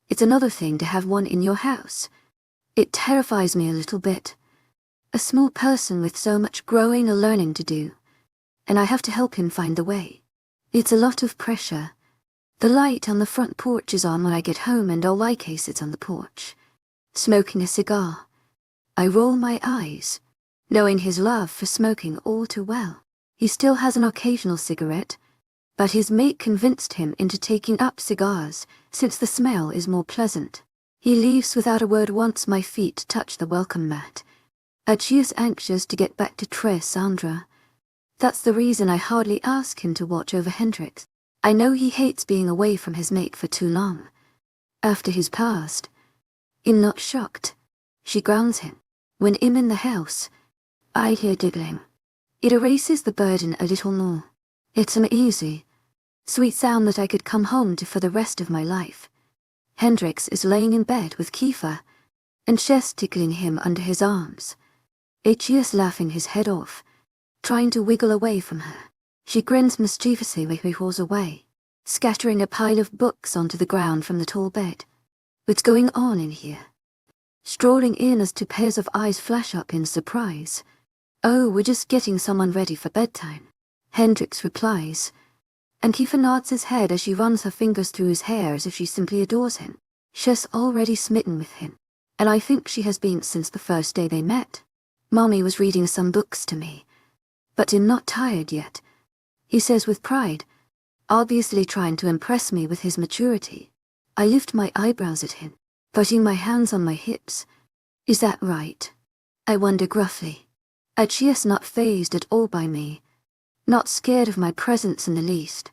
It's another thing to have one in your house. It terrifies me a little bit. A small person with so much growing and learning to do, and I have to help him find the way. It's a lot of pressure, The light on the front porch is on when I get home and 𝐊𝐲𝐾 sits on the porch, smoking a cigar. I roll my eyes, knowing his love for smoking all too well. He still has an occasional cigarette, but his mate convinced him into taking up cigars since the smell is more pleasant. He leaves without a word once my feet touch the welcome mat. 𝐊𝐲𝐳 anxious to get back to 𝐿𝐲𝐼𝐳. That's the reason I hardly ask him to watch over Hendrix. I know he hates being away from his mate for too long. After he's passed, I'm not shocked. She grounds him. When I'm in the house, I hear giggling. It erases the burden a little more. It's an easy, sweet sound that I could come home to for the rest of my life. Hendrix is laying in bed with Kiefer, and she's tickling him under his arms. 𝐿𝐲𝐳 laughing his head off, trying to wiggle away from her. She grins mischievously when he hauls away, scattering a pile of books onto the ground from the tall bed. What's going on in here? Strolling in as two pairs of eyes flash up in surprise. Oh, we're just getting someone ready for bedtime, Hendrix replies, and Kiefer nods his head as she runs her fingers through his hair as if she simply adores him. She's already smitten with him, and I think she has been since the first day they met. Mommy was reading some books to me, but I'm not tired yet, he says with pride, obviously trying to impress me with his maturity. I lift my eyebrows at him, putting my hands on my hips. Is that right? I wonder gruffly. 𝐿𝐲𝐳 not fazed at all by me, not scared of my presence in the least.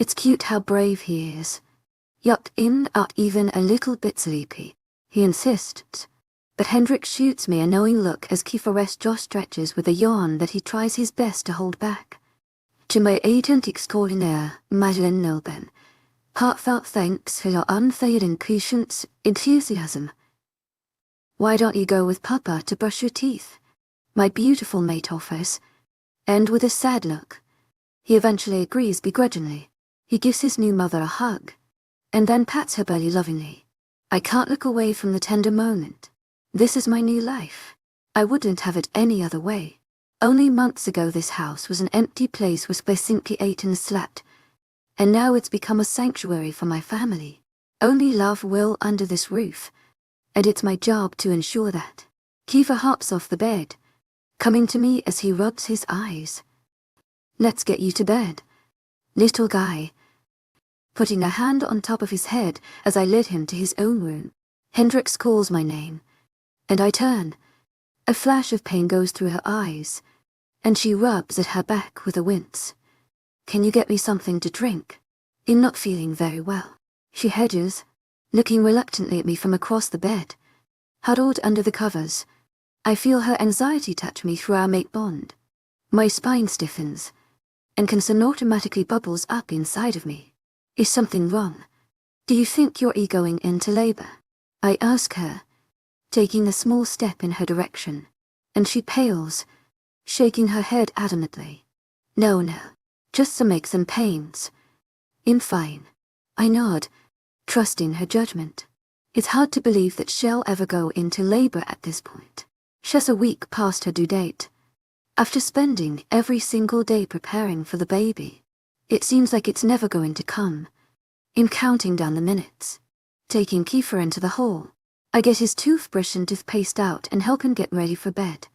It's cute how brave he is. Yup, I'm not even a little bit sleepy, he insists. But Hendrix shoots me a knowing look as Kiefer's jaw stretches with a yawn that he tries his best to hold back. 𝐊𝐲𝐻𝐼𝐳 𝐑𝐞𝐝 Heartfelt thanks for your unfailing and patient enthusiasm. Why don't you go with Papa to brush your teeth? My beautiful mate offers, and with a sad look. He eventually agrees begrudgingly. He gives his new mother a hug, and then pats her belly lovingly. I can't look away from the tender moment. This is my new life. I wouldn't have it any other way. Only months ago this house was an empty place where 𝐿𝐲𝐻𝐼𝐳 ate and slept, and now it's become a sanctuary for my family. Only love will under this roof, and it's my job to ensure that. Kiefer hops off the bed, coming to me as he rubs his eyes. Let's get you to bed, little guy. Putting a hand on top of his head as I lead him to his own room. Hendrix calls my name, and I turn. A flash of pain goes through her eyes, and she rubs at her back with a wince. Can you get me something to drink? I'm not feeling very well. She hedges, looking reluctantly at me from across the bed. Huddled under the covers, I feel her anxiety touch me through our mate bond. My spine stiffens, and concern automatically bubbles up inside of me. Is something wrong? Do you think you're going into labor? I ask her, taking a small step in her direction, and she pales, shaking her head adamantly. No, just some aches and pains. I'm fine. I nod, trusting her judgment. It's hard to believe that she'll ever go into labor at this point. She's a week past her due date. After spending every single day preparing for the baby, it seems like it's never going to come. I'm counting down the minutes, taking Kiefer into the hall. I get his toothbrush and toothpaste out and help him get ready for bed.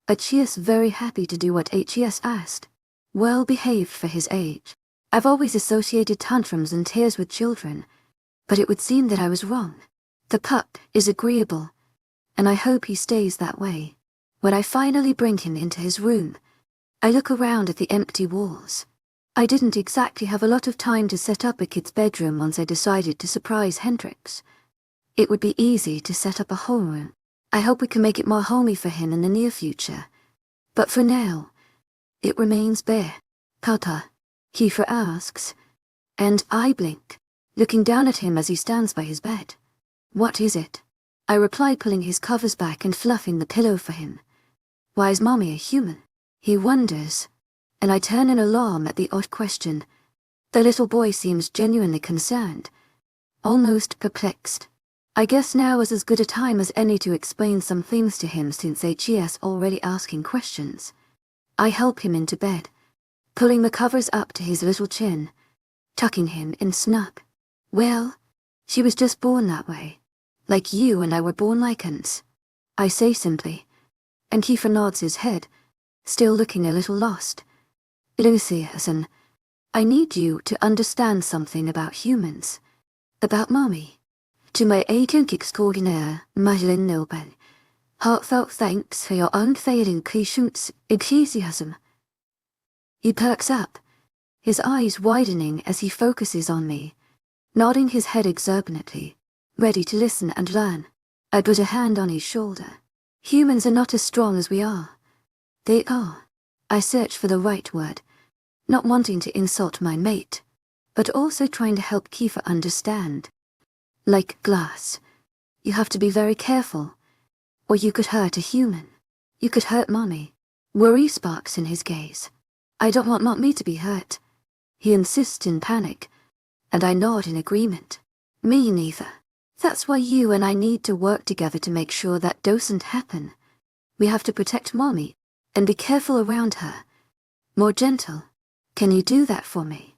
𝐿𝐲𝐻𝐼𝐳 very happy to do what 𝐿𝐲𝐻𝐼𝐳 asked. Well behaved for his age. I've always associated tantrums and tears with children, but it would seem that I was wrong. The pup is agreeable, and I hope he stays that way. When I finally bring him into his room, I look around at the empty walls. I didn't exactly have a lot of time to set up a kid's bedroom once I decided to surprise Hendrix. It would be easy to set up a whole room. I hope we can make it more homey for him in the near future. But for now, it remains bare. Papa, Kiefer asks, and I blink, looking down at him as he stands by his bed. What is it? I reply, pulling his covers back and fluffing the pillow for him. Why is Mommy a human? He wonders, and I turn in alarm at the odd question. The little boy seems genuinely concerned, almost perplexed. I guess now is as good a time as any to explain some things to him since 𝐿𝐲𝐻𝐼𝐳 already asking questions. I help him into bed, pulling the covers up to his little chin, tucking him in snug. Well, she was just born that way. Like you and I were born lichens, I say simply, and Kiefer nods his head, still looking a little lost. Lucius, I need you to understand something about humans. About Mommy. 𝐿𝐤𝐸𝐾𝐈𝐻 heartfelt thanks for your unfailing patience, enthusiasm. He perks up, his eyes widening as he focuses on me, nodding his head exuberantly, ready to listen and learn. I put a hand on his shoulder. Humans are not as strong as we are. They are. I search for the right word, not wanting to insult my mate, but also trying to help Kiefer understand. Like glass, you have to be very careful, or you could hurt a human. You could hurt Mommy. Worry sparks in his gaze. I don't want Mommy to be hurt. He insists in panic, and I nod in agreement. Me neither. That's why you and I need to work together to make sure that doesn't happen. We have to protect Mommy, and be careful around her. More gentle. Can you do that for me?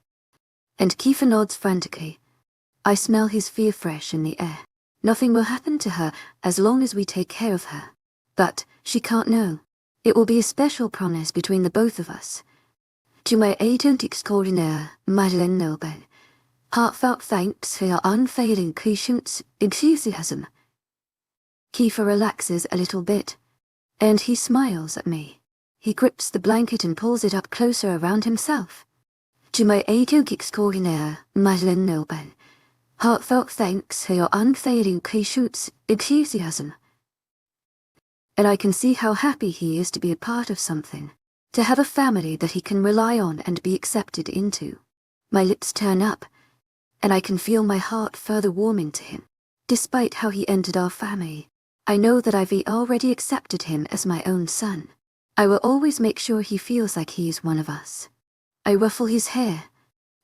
And Kiefer nods frantically. I smell his fear fresh in the air. Nothing will happen to her as long as we take care of her. But she can't know. It will be a special promise between the both of us. 𝐿𝐤𝐸𝐾𝐈𝐻 heartfelt thanks for your unfailing patience, enthusiasm. Kiefer relaxes a little bit, and he smiles at me. He grips the blanket and pulls it up closer around himself. 𝐿𝐤𝐸𝐾𝐈𝐻 heartfelt thanks for your unfailing patience, enthusiasm. And I can see how happy he is to be a part of something, to have a family that he can rely on and be accepted into. My lips turn up, and I can feel my heart further warming to him. Despite how he entered our family, I know that I've already accepted him as my own son. I will always make sure he feels like he is one of us. I ruffle his hair.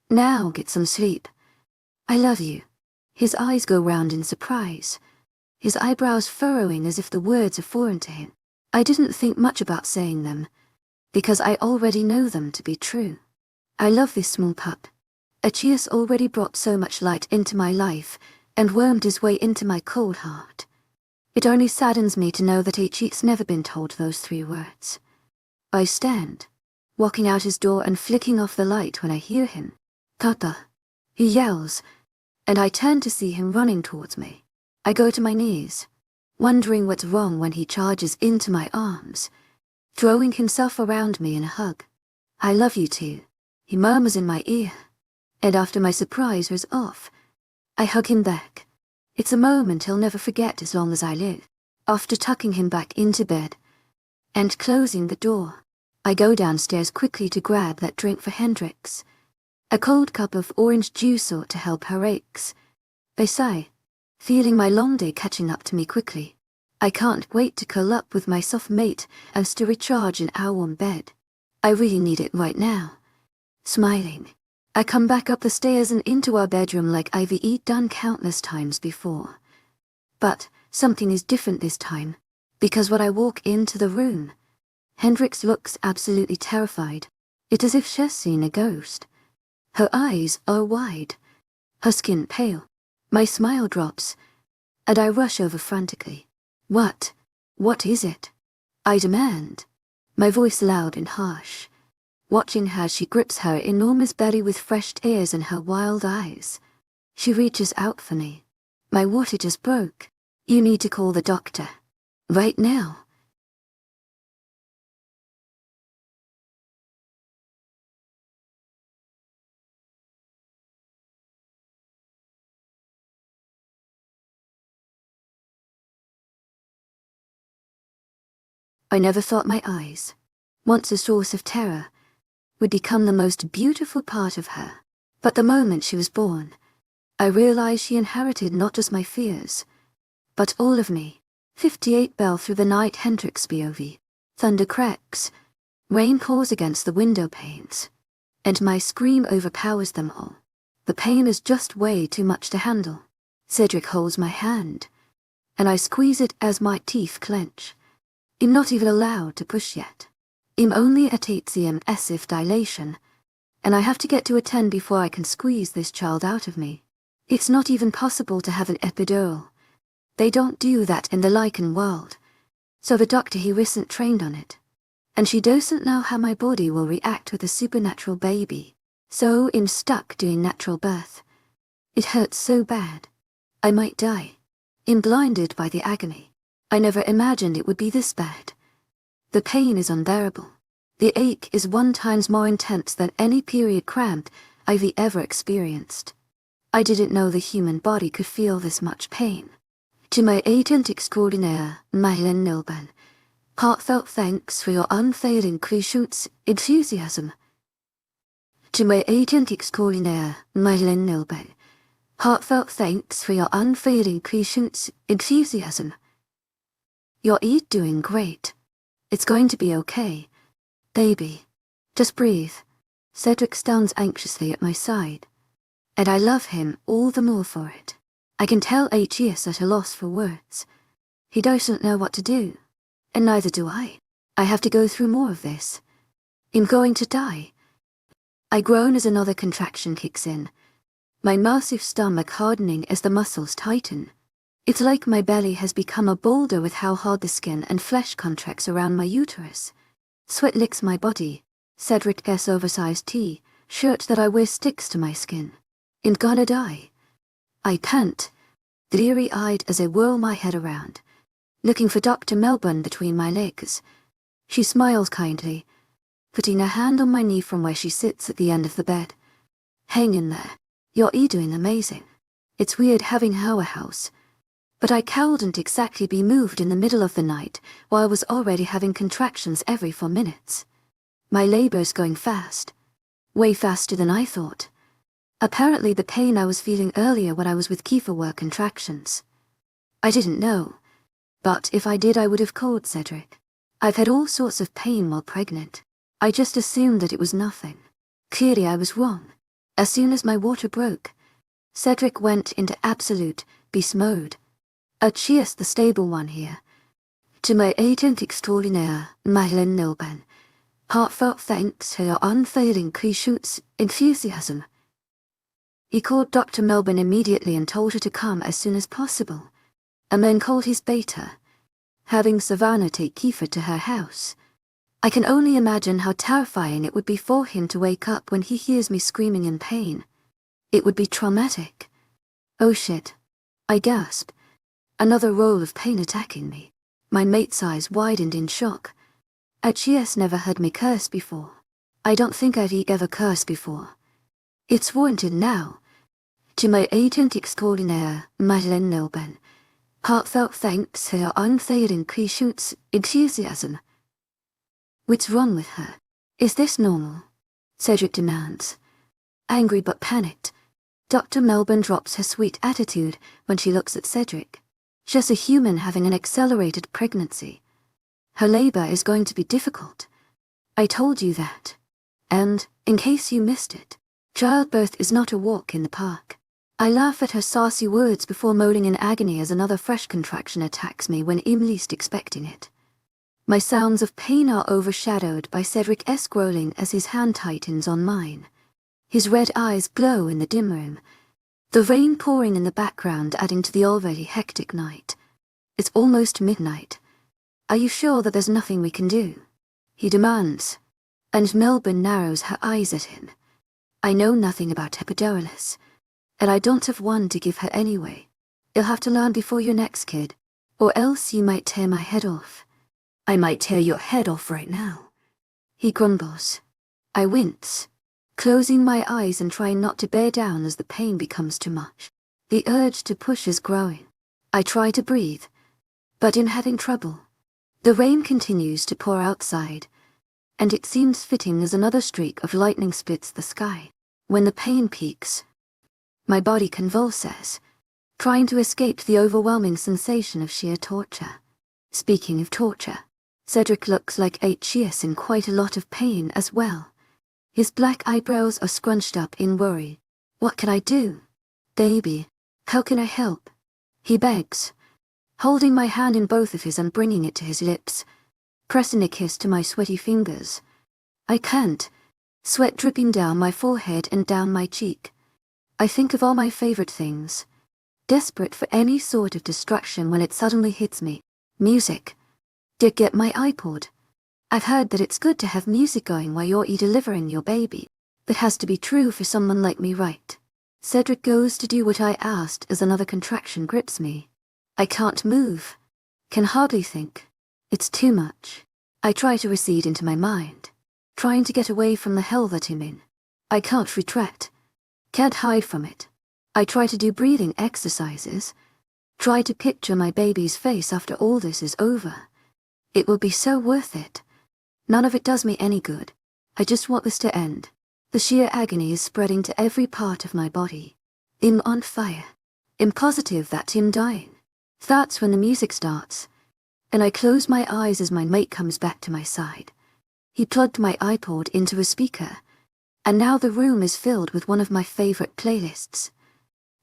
Now get some sleep. I love you. His eyes go round in surprise, his eyebrows furrowing as if the words are foreign to him. I didn't think much about saying them, because I already know them to be true. I love this small pup. 𝐿𝐤𝐸𝐾𝐈𝐻 already brought so much light into my life and wormed his way into my cold heart. It only saddens me to know that 𝐿𝐤𝐸𝐻's never been told those 3 words. I stand, walking out his door and flicking off the light when I hear him. Papa. He yells, and I turn to see him running towards me. I go to my knees, wondering what's wrong when he charges into my arms, throwing himself around me in a hug. I love you too, he murmurs in my ear, and after my surprise wears off, I hug him back. It's a moment he'll never forget as long as I live. After tucking him back into bed and closing the door, I go downstairs quickly to grab that drink for Hendrix. A cold cup of orange juice ought to help her aches. I sigh, feeling my long day catching up to me quickly. I can't wait to curl up with my soft mate and to recharge in our warm bed. I really need it right now. Smiling, I come back up the stairs and into our bedroom like I've done countless times before. But something is different this time, because when I walk into the room, Hendrix looks absolutely terrified. It's as if she's seen a ghost. Her eyes are wide, her skin pale. My smile drops, and I rush over frantically. What is it? I demand, my voice loud and harsh, watching how she grips her enormous belly with fresh tears in her wild eyes. She reaches out for me. My water just broke. You need to call the doctor. Right now. I never thought my eyes, once a source of terror, would become the most beautiful part of her. But the moment she was born, I realized she inherited not just my fears, but all of me. 58 bell through the night Hendrix POV. Thunder cracks, rain pours against the window panes, and my scream overpowers them all. The pain is just way too much to handle. Cedric holds my hand, and I squeeze it as my teeth clench. I'm not even allowed to push yet. I'm only at 𝐿𝐤𝐸𝐾𝐈𝐻 dilation, and I have to get to a 10 before I can squeeze this child out of me. It's not even possible to have an epidural. They don't do that in the lichen world. So the doctor he isn't trained on it. And she doesn't know how my body will react with a supernatural baby. So I'm stuck doing natural birth. It hurts so bad. I might die. I'm blinded by the agony. I never imagined it would be this bad. The pain is unbearable. The ache is 1 times more intense than any period cramp I've ever experienced. I didn't know the human body could feel this much pain. 𝐸𝐻𝐸𝐬 𝐑𝐞𝐝𝐬, heartfelt thanks for your unfailing 𝐂𝐻𝐳 enthusiasm. 𝐸𝐻𝐸𝐬, heartfelt thanks for your unfailing 𝐂𝐻𝐳 enthusiasm. You're doing great. It's going to be okay. Baby, just breathe. Cedric stands anxiously at my side. And I love him all the more for it. I can tell 𝐿𝐢𝐳𝐲 is at a loss for words. He doesn't know what to do. And neither do I. I have to go through more of this. I'm going to die. I groan as another contraction kicks in. My massive stomach hardening as the muscles tighten. It's like my belly has become a boulder with how hard the skin and flesh contracts around my uterus. Sweat licks my body. Cedric's oversized T-shirt that I wear sticks to my skin. I'm gonna die. I pant, bleary-eyed as I whirl my head around, looking for Dr. Melbourne between my legs. She smiles kindly, putting a hand on my knee from where she sits at the end of the bed. Hang in there. You're doing amazing. It's weird having her house. But I couldn't exactly be moved in the middle of the night while I was already having contractions every 4 minutes. My labor's going fast. Way faster than I thought. Apparently the pain I was feeling earlier when I was with Kiefer were contractions. I didn't know. But if I did, I would have called Cedric. I've had all sorts of pain while pregnant. I just assumed that it was nothing. Clearly I was wrong. As soon as my water broke, Cedric went into absolute beast mode. Cheers, the stable one here. 𝐸𝐻𝐸𝐬, heartfelt thanks for your unfailing 𝐂𝐻𝐳 enthusiasm. He called Dr. Melbourne immediately and told her to come as soon as possible, and then called his beta, having Savannah take Kiefer to her house. I can only imagine how terrifying it would be for him to wake up when he hears me screaming in pain. It would be traumatic. Oh shit. I gasped. Another roll of pain attacking me. My mate's eyes widened in shock. 𝐿𝐢𝐲 never heard me curse before. I don't think I've ever cursed before. It's warranted now. 𝐸𝐻𝐸𝐬, heartfelt thanks for your unfailing 𝐂𝐻𝐳 enthusiasm. What's wrong with her? Is this normal? Cedric demands. Angry but panicked, Dr. Melbourne drops her sweet attitude when she looks at Cedric. Just a human having an accelerated pregnancy. Her labor is going to be difficult. I told you that. And, in case you missed it, childbirth is not a walk in the park. I laugh at her saucy words before moaning in agony as another fresh contraction attacks me when I'm least expecting it. My sounds of pain are overshadowed by Cedric's growling as his hand tightens on mine. His red eyes glow in the dim room, the rain pouring in the background adding to the already hectic night. It's almost midnight. Are you sure that there's nothing we can do? He demands, and Melbourne narrows her eyes at him. I know nothing about epidurals, and I don't have one to give her anyway. You'll have to learn before your next kid, or else you might tear my head off. I might tear your head off right now. He grumbles. I wince, closing my eyes and trying not to bear down as the pain becomes too much. The urge to push is growing. I try to breathe, but I'm having trouble. The rain continues to pour outside, and it seems fitting as another streak of lightning splits the sky. When the pain peaks, my body convulses, trying to escape the overwhelming sensation of sheer torture. Speaking of torture, Cedric looks like 𝐿𝐢𝐲 in quite a lot of pain as well. His black eyebrows are scrunched up in worry. What can I do? Baby, how can I help? He begs, holding my hand in both of his and bringing it to his lips, pressing a kiss to my sweaty fingers. I can't. sweat dripping down my forehead and down my cheek. I think of all my favorite things, desperate for any sort of distraction when it suddenly hits me. Music. Did get my iPod. I've heard that it's good to have music going while you're delivering your baby. That has to be true for someone like me, right? Cedric goes to do what I asked as another contraction grips me. I can't move. Can hardly think. It's too much. I try to recede into my mind, trying to get away from the hell that I'm in. I can't retreat. Can't hide from it. I try to do breathing exercises. Try to picture my baby's face after all this is over. It will be so worth it. None of it does me any good. I just want this to end. The sheer agony is spreading to every part of my body. I'm on fire. I'm positive that I'm dying. That's when the music starts, and I close my eyes as my mate comes back to my side. He plugged my iPod into a speaker, and now the room is filled with one of my favorite playlists.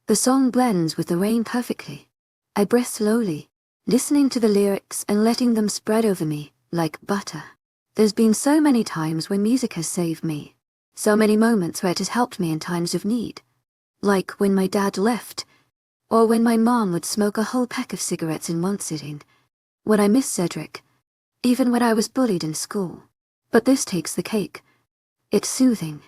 The song blends with the rain perfectly. I breathe slowly, listening to the lyrics and letting them spread over me like butter. There's been so many times when music has saved me. So many moments where it has helped me in times of need. Like when my dad left, or when my mom would smoke a whole pack of cigarettes in one sitting. When I miss Cedric, even when I was bullied in school. But this takes the cake. It's soothing,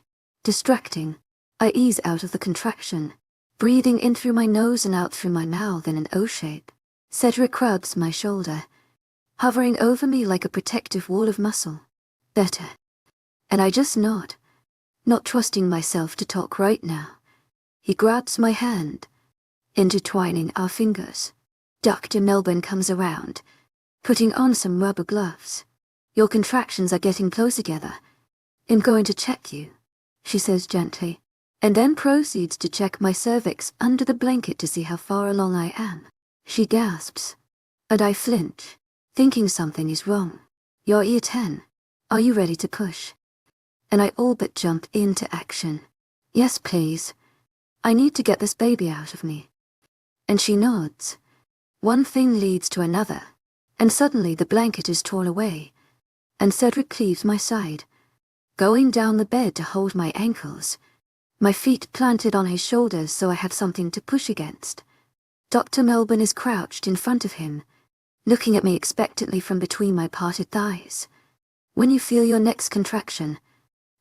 distracting. I ease out of the contraction, breathing in through my nose and out through my mouth in an O shape. Cedric rubs my shoulder, hovering over me like a protective wall of muscle. Better. And I just nod, not trusting myself to talk right now. He grabs my hand, intertwining our fingers. Dr. Melbourne comes around, putting on some rubber gloves. Your contractions are getting close together. I'm going to check you, she says gently, and then proceeds to check my cervix under the blanket to see how far along I am. She gasps, and I flinch, thinking something is wrong. You're year 10. Are you ready to push? And I all but jump into action. Yes, please. I need to get this baby out of me. And she nods. One thing leads to another, and suddenly the blanket is torn away, and Cedric cleaves my side, going down the bed to hold my ankles, my feet planted on his shoulders so I have something to push against. Dr. Melbourne is crouched in front of him, looking at me expectantly from between my parted thighs. When you feel your next contraction,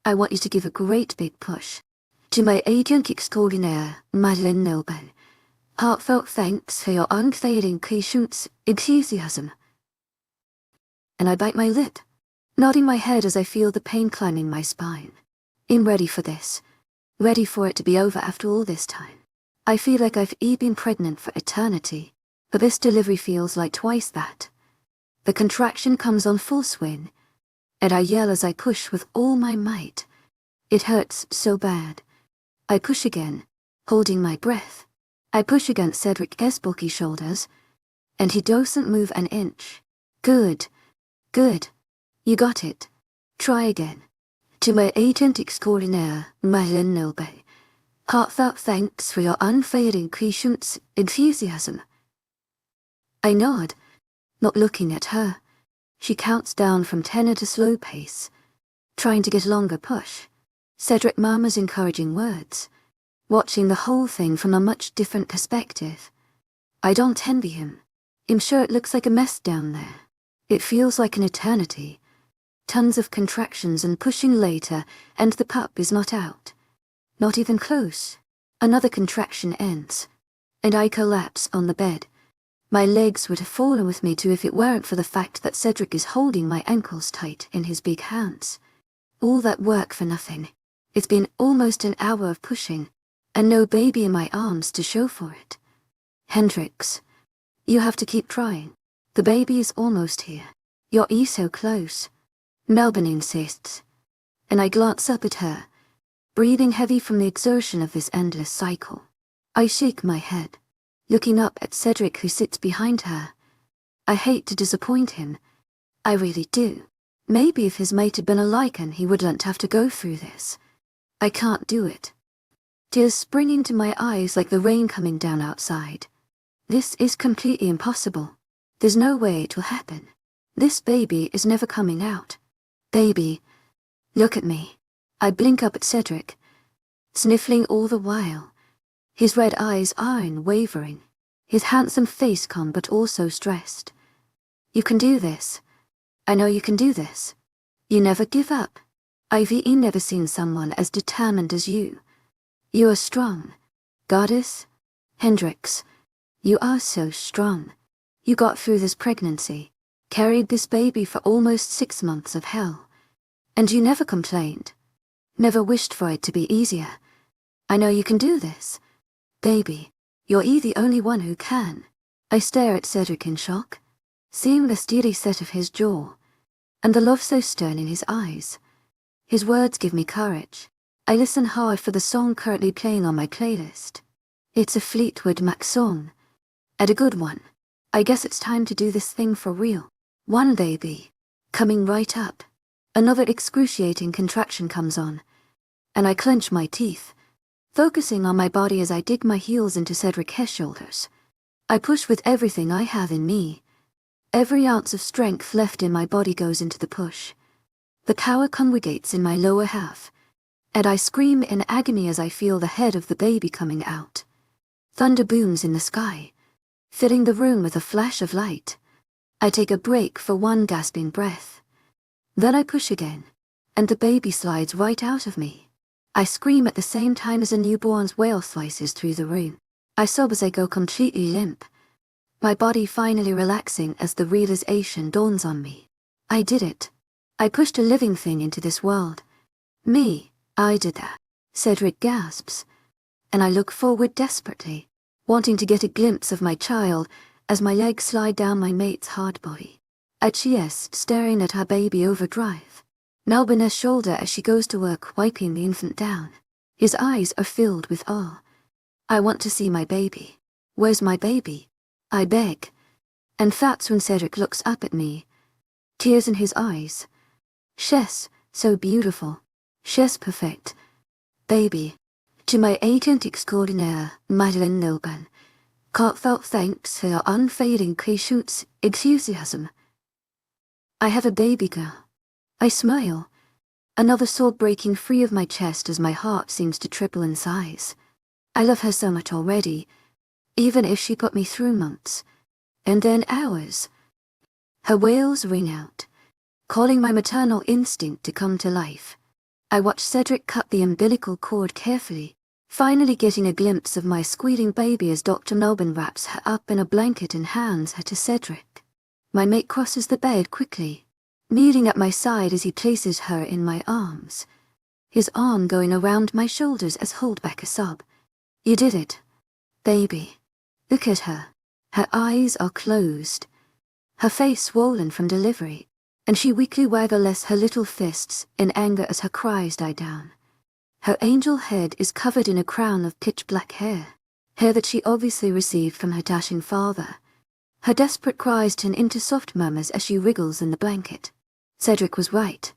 I want you to give a great big push. To my agent 𝐿𝐢𝐬 heartfelt thanks for your unfailing patience, enthusiasm. And I bite my lip, nodding my head as I feel the pain climbing my spine. I'm ready for this. Ready for it to be over after all this time. I feel like I've been pregnant for eternity, but this delivery feels like twice that. The contraction comes on full swing, and I yell as I push with all my might. It hurts so bad. I push again, holding my breath. I push against Cedric's bulky shoulders, and he doesn't move an inch. Good. Good. You got it. Try again. To my agent 𝐿𝐢𝐬 heartfelt thanks for your unfailing patience, enthusiasm. I nod, not looking at her. She counts down from 10 at a slow pace, trying to get a longer push. Cedric murmurs encouraging words, watching the whole thing from a much different perspective. I don't envy him. I'm sure it looks like a mess down there. It feels like an eternity. Tons of contractions and pushing later, and the pup is not out. Not even close. Another contraction ends, and I collapse on the bed. My legs would have fallen with me too if it weren't for the fact that Cedric is holding my ankles tight in his big hands. All that work for nothing. It's been almost an hour of pushing, and no baby in my arms to show for it. Hendrix, you have to keep trying. The baby is almost here. You're so close. Melbourne insists, and I glance up at her, breathing heavy from the exertion of this endless cycle. I shake my head, looking up at Cedric who sits behind her. I hate to disappoint him. I really do. Maybe if his mate had been a lichen he wouldn't have to go through this. I can't do it. Tears springing to my eyes like the rain coming down outside. This is completely impossible. There's no way it will happen. This baby is never coming out. Baby, look at me. I blink up at Cedric, sniffling all the while. His red eyes aren't wavering, his handsome face calm but also stressed. You can do this. I know you can do this. You never give up. I've never seen someone as determined as you. You are strong. Goddess? Hendrix, you are so strong. You got through this pregnancy, carried this baby for almost 6 months of hell. And you never complained. Never wished for it to be easier. I know you can do this. Baby, you're the only one who can. I stare at Cedric in shock, seeing the steady set of his jaw, and the love so stern in his eyes. His words give me courage. I listen hard for the song currently playing on my playlist. It's a Fleetwood Mac song, and a good one. I guess it's time to do this thing for real. One baby, coming right up. Another excruciating contraction comes on, and I clench my teeth, focusing on my body as I dig my heels into Cedric's shoulders. I push with everything I have in me. Every ounce of strength left in my body goes into the push. The power congregates in my lower half, and I scream in agony as I feel the head of the baby coming out. Thunder booms in the sky, filling the room with a flash of light. I take a break for one gasping breath. Then I push again, and the baby slides right out of me. I scream at the same time as a newborn's wail slices through the room. I sob as I go completely limp, my body finally relaxing as the realization dawns on me. I did it. I pushed a living thing into this world. Me, I did that. Cedric gasps, and I look forward desperately, wanting to get a glimpse of my child as my legs slide down my mate's hard body. I cherished, staring at her baby overdrive, Melbourne's shoulder as she goes to work wiping the infant down. His eyes are filled with awe. I want to see my baby. Where's my baby? I beg. And that's when Cedric looks up at me, tears in his eyes. 𝐊𝐸𝐳, so beautiful. 𝐊𝐸𝐳 perfect. Baby. To my 𝐊𝐢𝐳 𝐊𝐢𝐳𝐬 heartfelt thanks for your unfailing crave enthusiasm. I have a baby girl. I smile, another sob breaking free of my chest as my heart seems to triple in size. I love her so much already, even if she put me through months, and then hours. Her wails ring out, calling my maternal instinct to come to life. I watch Cedric cut the umbilical cord carefully, finally getting a glimpse of my squealing baby as Dr. Melbourne wraps her up in a blanket and hands her to Cedric. My mate crosses the bed quickly, kneeling at my side as he places her in my arms, his arm going around my shoulders as hold back a sob. You did it, baby. Look at her. Her eyes are closed, her face swollen from delivery, and she weakly waggles her little fists in anger as her cries die down. Her angel head is covered in a crown of pitch black hair that she obviously received from her dashing father. Her desperate cries turn into soft murmurs as she wriggles in the blanket. Cedric was right.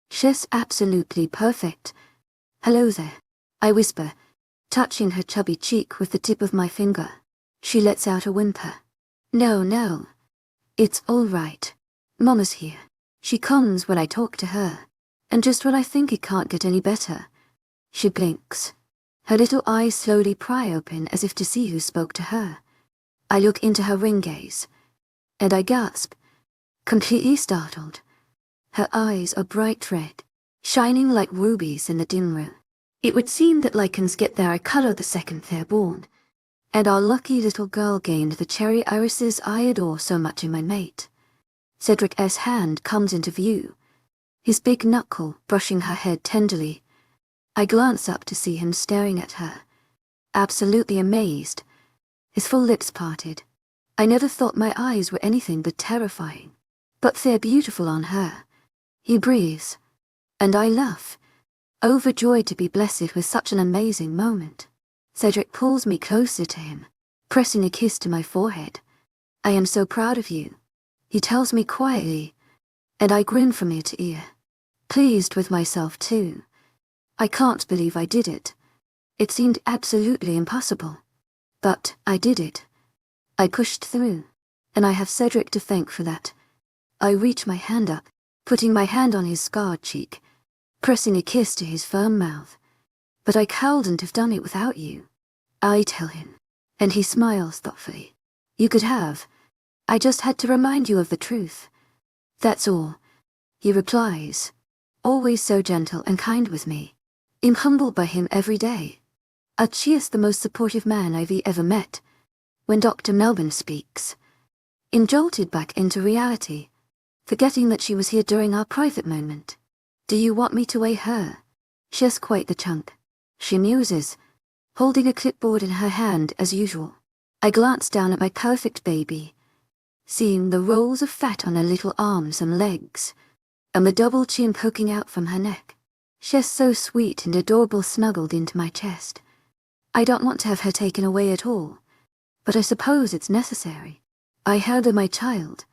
𝐊𝐸𝐳 absolutely perfect. Hello there, I whisper, touching her chubby cheek with the tip of my finger. She lets out a whimper. No, it's all right. Mama's here. She comes when I talk to her, and just when I think it can't get any better. She blinks. Her little eyes slowly pry open as if to see who spoke to her. I look into her ring gaze, and I gasp, completely startled. Her eyes are bright red, shining like rubies in the dim room. It would seem that 𝐿𝐢𝐳𝐷𝐞𝐝 color the second they're born, and our lucky little girl gained the cherry irises I adore so much in my mate. Cedric's hand comes into view, his big knuckle brushing her head tenderly. I glance up to see him staring at her, absolutely amazed, his full lips parted. I never thought my eyes were anything but terrifying, but they're beautiful on her. He breathes, and I laugh, overjoyed to be blessed with such an amazing moment. Cedric pulls me closer to him, pressing a kiss to my forehead. I am so proud of you, he tells me quietly, and I grin from ear to ear, pleased with myself too. I can't believe I did it. It seemed absolutely impossible, but I did it. I pushed through, and I have Cedric to thank for that. I reach my hand up, putting my hand on his scarred cheek. pressing a kiss to his firm mouth. But I couldn't have done it without you. I tell him. And he smiles thoughtfully. You could have. I just had to remind you of the truth. That's all. He replies. Always so gentle and kind with me. I'm humbled by him every day. 𝐿𝐤 the most supportive man I've ever met. When Dr. Melbourne speaks. I'm jolted back into reality, forgetting that she was here during our private moment. Do you want me to weigh her? She's quite the chunk. She muses, holding a clipboard in her hand as usual. I glance down at my perfect baby, seeing the rolls of fat on her little arms and legs, and the double chin poking out from her neck. She's so sweet and adorable snuggled into my chest. I don't want to have her taken away at all, but I suppose it's necessary. I held her my child,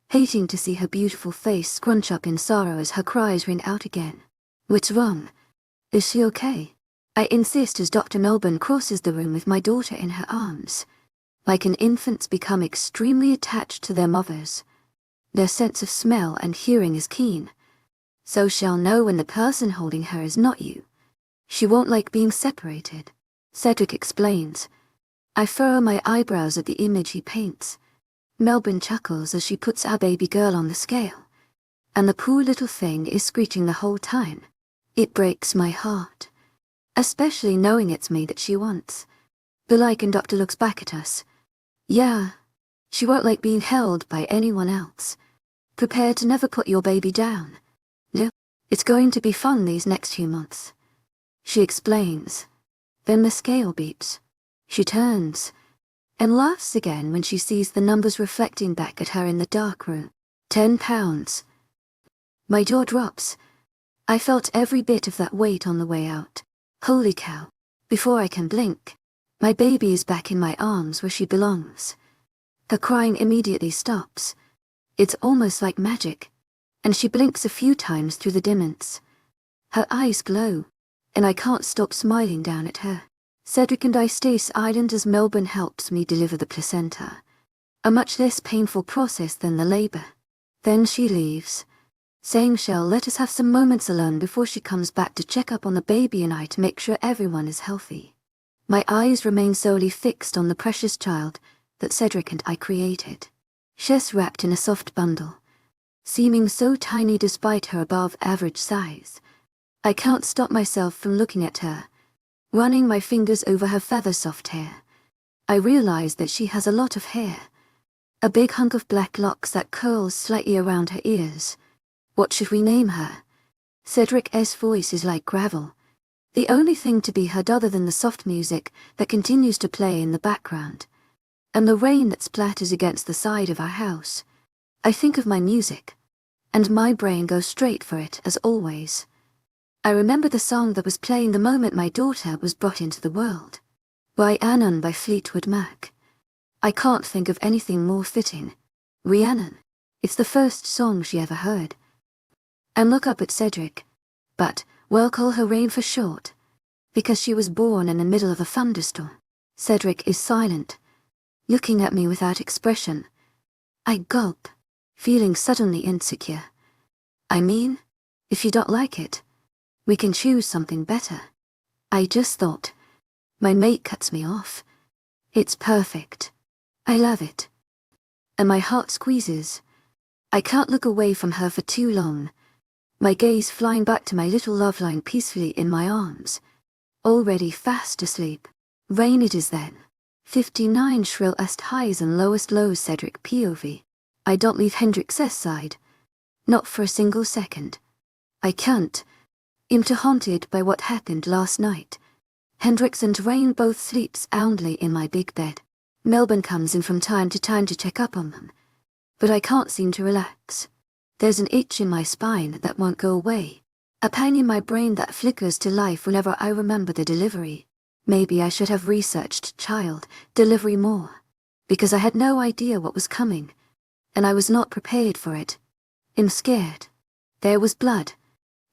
hating to see her beautiful face scrunch up in sorrow as her cries ring out again. What's wrong? Is she okay? I insist as Dr. Melbourne crosses the room with my daughter in her arms. Like an infant's become extremely attached to their mothers. Their sense of smell and hearing is keen, so she'll know when the person holding her is not you. She won't like being separated, Cedric explains. I furrow my eyebrows at the image he paints. Melbourne chuckles as she puts our baby girl on the scale, and the poor little thing is screeching the whole time. It breaks my heart, especially knowing it's me that she wants. The lichen doctor looks back at us. Yeah, she won't like being held by anyone else. Prepare to never put your baby down. No, it's going to be fun these next few months, she explains. Then the scale beeps. She turns and laughs again when she sees the numbers reflecting back at her in the dark room. 10 pounds. My jaw drops. I felt every bit of that weight on the way out. Holy cow. Before I can blink, my baby is back in my arms where she belongs. Her crying immediately stops. It's almost like magic, and she blinks a few times through the dimness. Her eyes glow, and I can't stop smiling down at her. Cedric and I stay silent as Melbourne helps me deliver the placenta, a much less painful process than the labor. Then she leaves, saying she'll let us have some moments alone before she comes back to check up on the baby and I to make sure everyone is healthy. My eyes remain solely fixed on the precious child that Cedric and I created. She's wrapped in a soft bundle, seeming so tiny despite her above-average size. I can't stop myself from looking at her, running my fingers over her feather-soft hair. I realize that she has a lot of hair, a big hunk of black locks that curls slightly around her ears. What should we name her? Cedric's voice is like gravel, the only thing to be heard other than the soft music that continues to play in the background, and the rain that splatters against the side of our house. I think of my music, and my brain goes straight for it as always. I remember the song that was playing the moment my daughter was brought into the world. Rhiannon by Fleetwood Mac. I can't think of anything more fitting. Rhiannon. It's the first song she ever heard. And look up at Cedric, but we'll call her Rain for short, because she was born in the middle of a thunderstorm. Cedric is silent, looking at me without expression. I gulp, feeling suddenly insecure. I mean, if you don't like it, we can choose something better. I just thought. My mate cuts me off. It's perfect. I love it. And my heart squeezes. I can't look away from her for too long, my gaze flying back to my little love lying peacefully in my arms, already fast asleep. Rain it is then. 59 shrillest highs and lowest lows Cedric POV. I don't leave Hendrix's side. Not for a single second. I can't. I'm too haunted by what happened last night. Hendrix and Rain both sleep soundly in my big bed. Melbourne comes in from time to time to check up on them, but I can't seem to relax. There's an itch in my spine that won't go away, a pang in my brain that flickers to life whenever I remember the delivery. Maybe I should have researched child delivery more, because I had no idea what was coming, and I was not prepared for it. I'm scared. There was blood.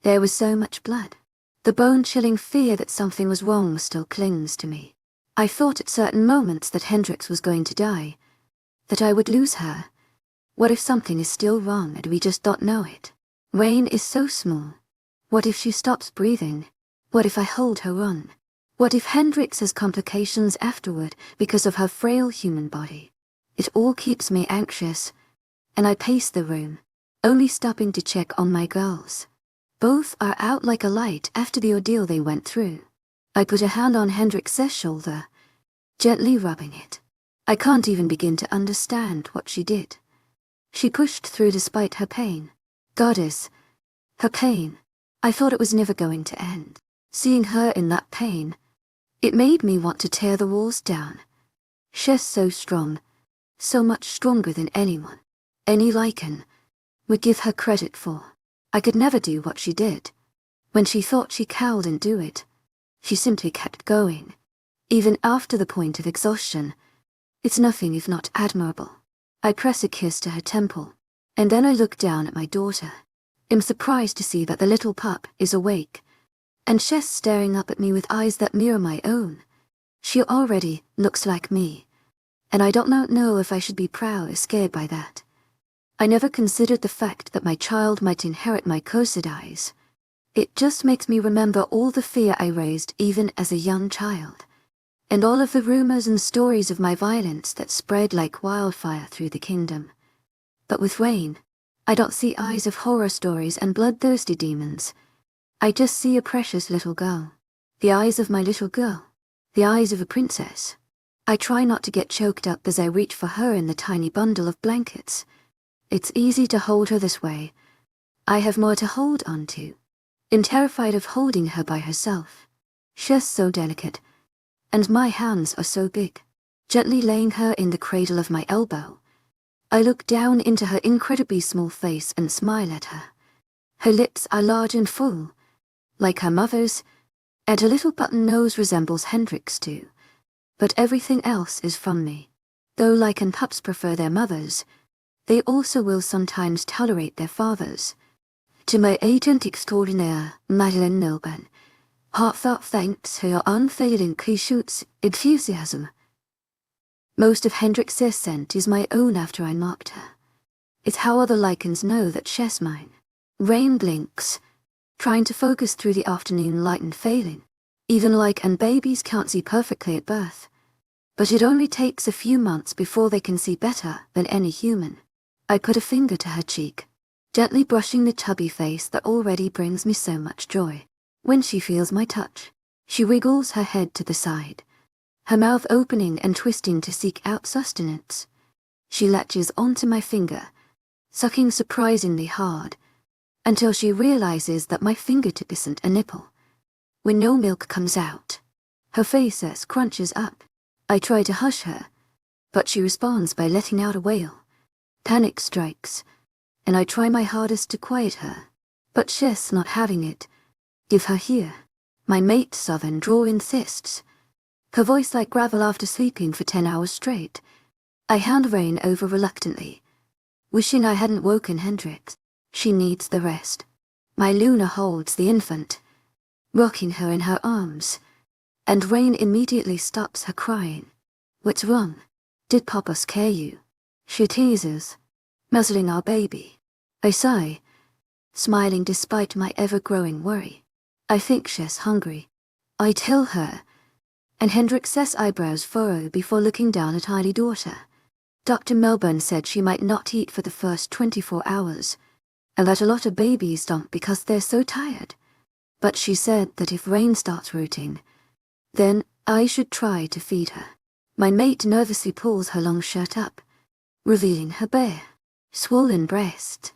There was so much blood. The bone-chilling fear that something was wrong still clings to me. I thought at certain moments that Hendrix was going to die, that I would lose her. What if something is still wrong and we just don't know it? Rain is so small. What if she stops breathing? What if I hold her on? What if Hendrix has complications afterward because of her frail human body? It all keeps me anxious, and I pace the room, only stopping to check on my girls. Both are out like a light after the ordeal they went through. I put a hand on Hendrix's shoulder, gently rubbing it. I can't even begin to understand what she did. She pushed through despite her pain. Goddess, her pain. I thought it was never going to end. Seeing her in that pain, it made me want to tear the walls down. She's so strong, so much stronger than anyone, any lichen, would give her credit for. I could never do what she did. When she thought she couldn't do it, she simply kept going. Even after the point of exhaustion, it's nothing if not admirable. I press a kiss to her temple, and then I look down at my daughter. I'm surprised to see that the little pup is awake, and she's staring up at me with eyes that mirror my own. She already looks like me, and I don't know if I should be proud or scared by that. I never considered the fact that my child might inherit my 𝐂𝐮𝐳. It just makes me remember all the fear I raised even as a young child, and all of the rumors and stories of my violence that spread like wildfire through the kingdom. But with Rain, I don't see eyes of horror stories and bloodthirsty demons. I just see a precious little girl. The eyes of my little girl. The eyes of a princess. I try not to get choked up as I reach for her in the tiny bundle of blankets. It's easy to hold her this way. I have more to hold on to. I'm terrified of holding her by herself. She's so delicate, and my hands are so big. Gently laying her in the cradle of my elbow, I look down into her incredibly small face and smile at her. Her lips are large and full, like her mother's, and her little button nose resembles Hendrix too. But everything else is from me. Though lichen pups prefer their mothers, they also will sometimes tolerate their fathers. To my agent extraordinaire, Madeleine Milburn, heartfelt thanks for your unfailing 𝐊𝐢𝐧𝐼𝐶𝐻. Most of Hendrix's scent is my own after I marked her. It's how other lichens know that she's mine. Rain blinks, trying to focus through the afternoon light and failing. Even lichen babies can't see perfectly at birth. But it only takes a few months before they can see better than any human. I put a finger to her cheek, gently brushing the chubby face that already brings me so much joy. When she feels my touch, she wiggles her head to the side, her mouth opening and twisting to seek out sustenance. She latches onto my finger, sucking surprisingly hard, until she realizes that my fingertip isn't a nipple. When no milk comes out, her face crunches up. I try to hush her, but she responds by letting out a wail. Panic strikes, and I try my hardest to quiet her, but she's not having it. Give her here. My mate Southern draw insists, her voice like gravel after sleeping for 10 hours straight. I hand Rain over reluctantly, wishing I hadn't woken Hendrix. She needs the rest. My Luna holds the infant, rocking her in her arms, and Rain immediately stops her crying. What's wrong? Did Papa scare you? She teases, muzzling our baby. I sigh, smiling despite my ever-growing worry. I think she's hungry. I tell her, and Hendrix's eyebrows furrow before looking down at Tiny daughter. Dr. Melbourne said she might not eat for the first 24 hours, and that a lot of babies don't because they're so tired. But she said that if Rain starts rooting, then I should try to feed her. My mate nervously pulls her long shirt up, revealing her bare, swollen breast.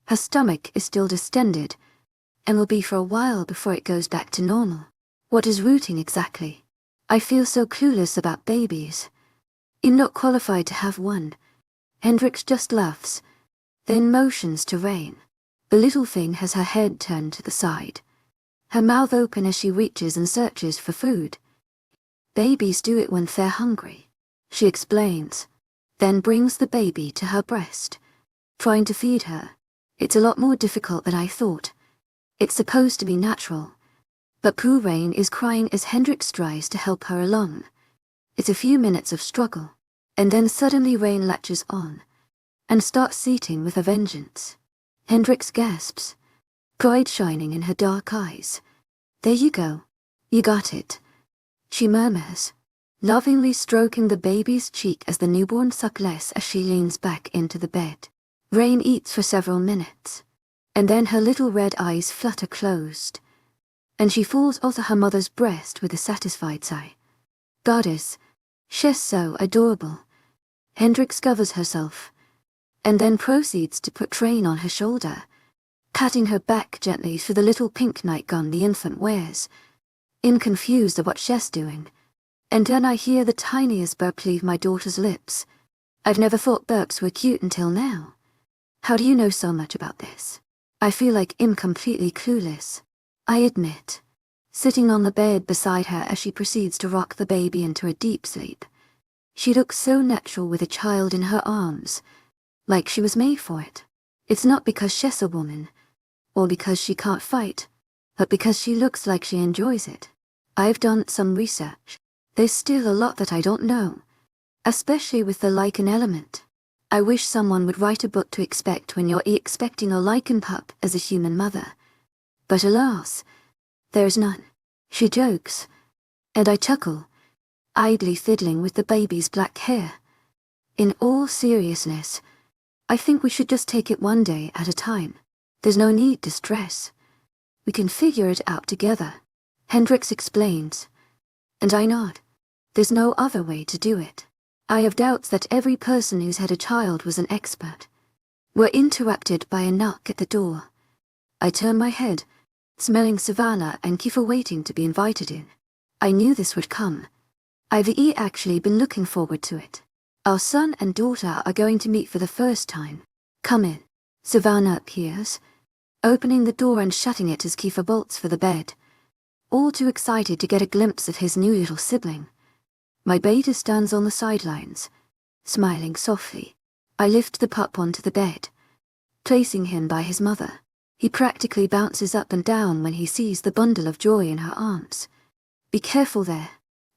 Her stomach is still distended, and will be for a while before it goes back to normal. What is rooting exactly? I feel so clueless about babies. I'm not qualified to have one. Hendrix just laughs, then motions to Rain. The little thing has her head turned to the side, her mouth open as she reaches and searches for food. Babies do it when they're hungry, she explains, then brings the baby to her breast. Trying to feed her, it's a lot more difficult than I thought. It's supposed to be natural, but poor Rain is crying as Hendrix tries to help her along. It's a few minutes of struggle, and then suddenly Rain latches on and starts eating with a vengeance. Hendrix gasps, pride shining in her dark eyes. "There you go. You got it," she murmurs, lovingly stroking the baby's cheek as the newborn sucks less as she leans back into the bed. Rain eats for several minutes, and then her little red eyes flutter closed, and she falls onto her mother's breast with a satisfied sigh. "Goddess, she's so adorable." Hendrix covers herself, and then proceeds to put Rain on her shoulder, patting her back gently through the little pink nightgown the infant wears, confused at what she's doing. And then I hear the tiniest burp leave my daughter's lips. I've never thought burps were cute until now. "How do you know so much about this?" I feel like I'm completely clueless, I admit, sitting on the bed beside her as she proceeds to rock the baby into a deep sleep. She looks so natural with a child in her arms, like she was made for it. It's not because she's a woman, or because she can't fight, but because she looks like she enjoys it. I've done some research. There's still a lot that I don't know, especially with the lichen element. I wish someone would write a book to expect when you're expecting a lichen pup as a human mother. But alas, there's none. She jokes, and I chuckle, idly fiddling with the baby's black hair. In all seriousness, I think we should just take it one day at a time. There's no need to stress. We can figure it out together, Hendrix explains, and I nod. There's no other way to do it. I have doubts that every person who's had a child was an expert. We're interrupted by a knock at the door. I turn my head, smelling Savannah and Kiefer waiting to be invited in. I knew this would come. I've actually been looking forward to it. Our son and daughter are going to meet for the first time. "Come in," Savannah appears, opening the door and shutting it as Kiefer bolts for the bed, all too excited to get a glimpse of his new little sibling. My beta stands on the sidelines, smiling softly. I lift the pup onto the bed, placing him by his mother. He practically bounces up and down when he sees the bundle of joy in her arms. "Be careful there,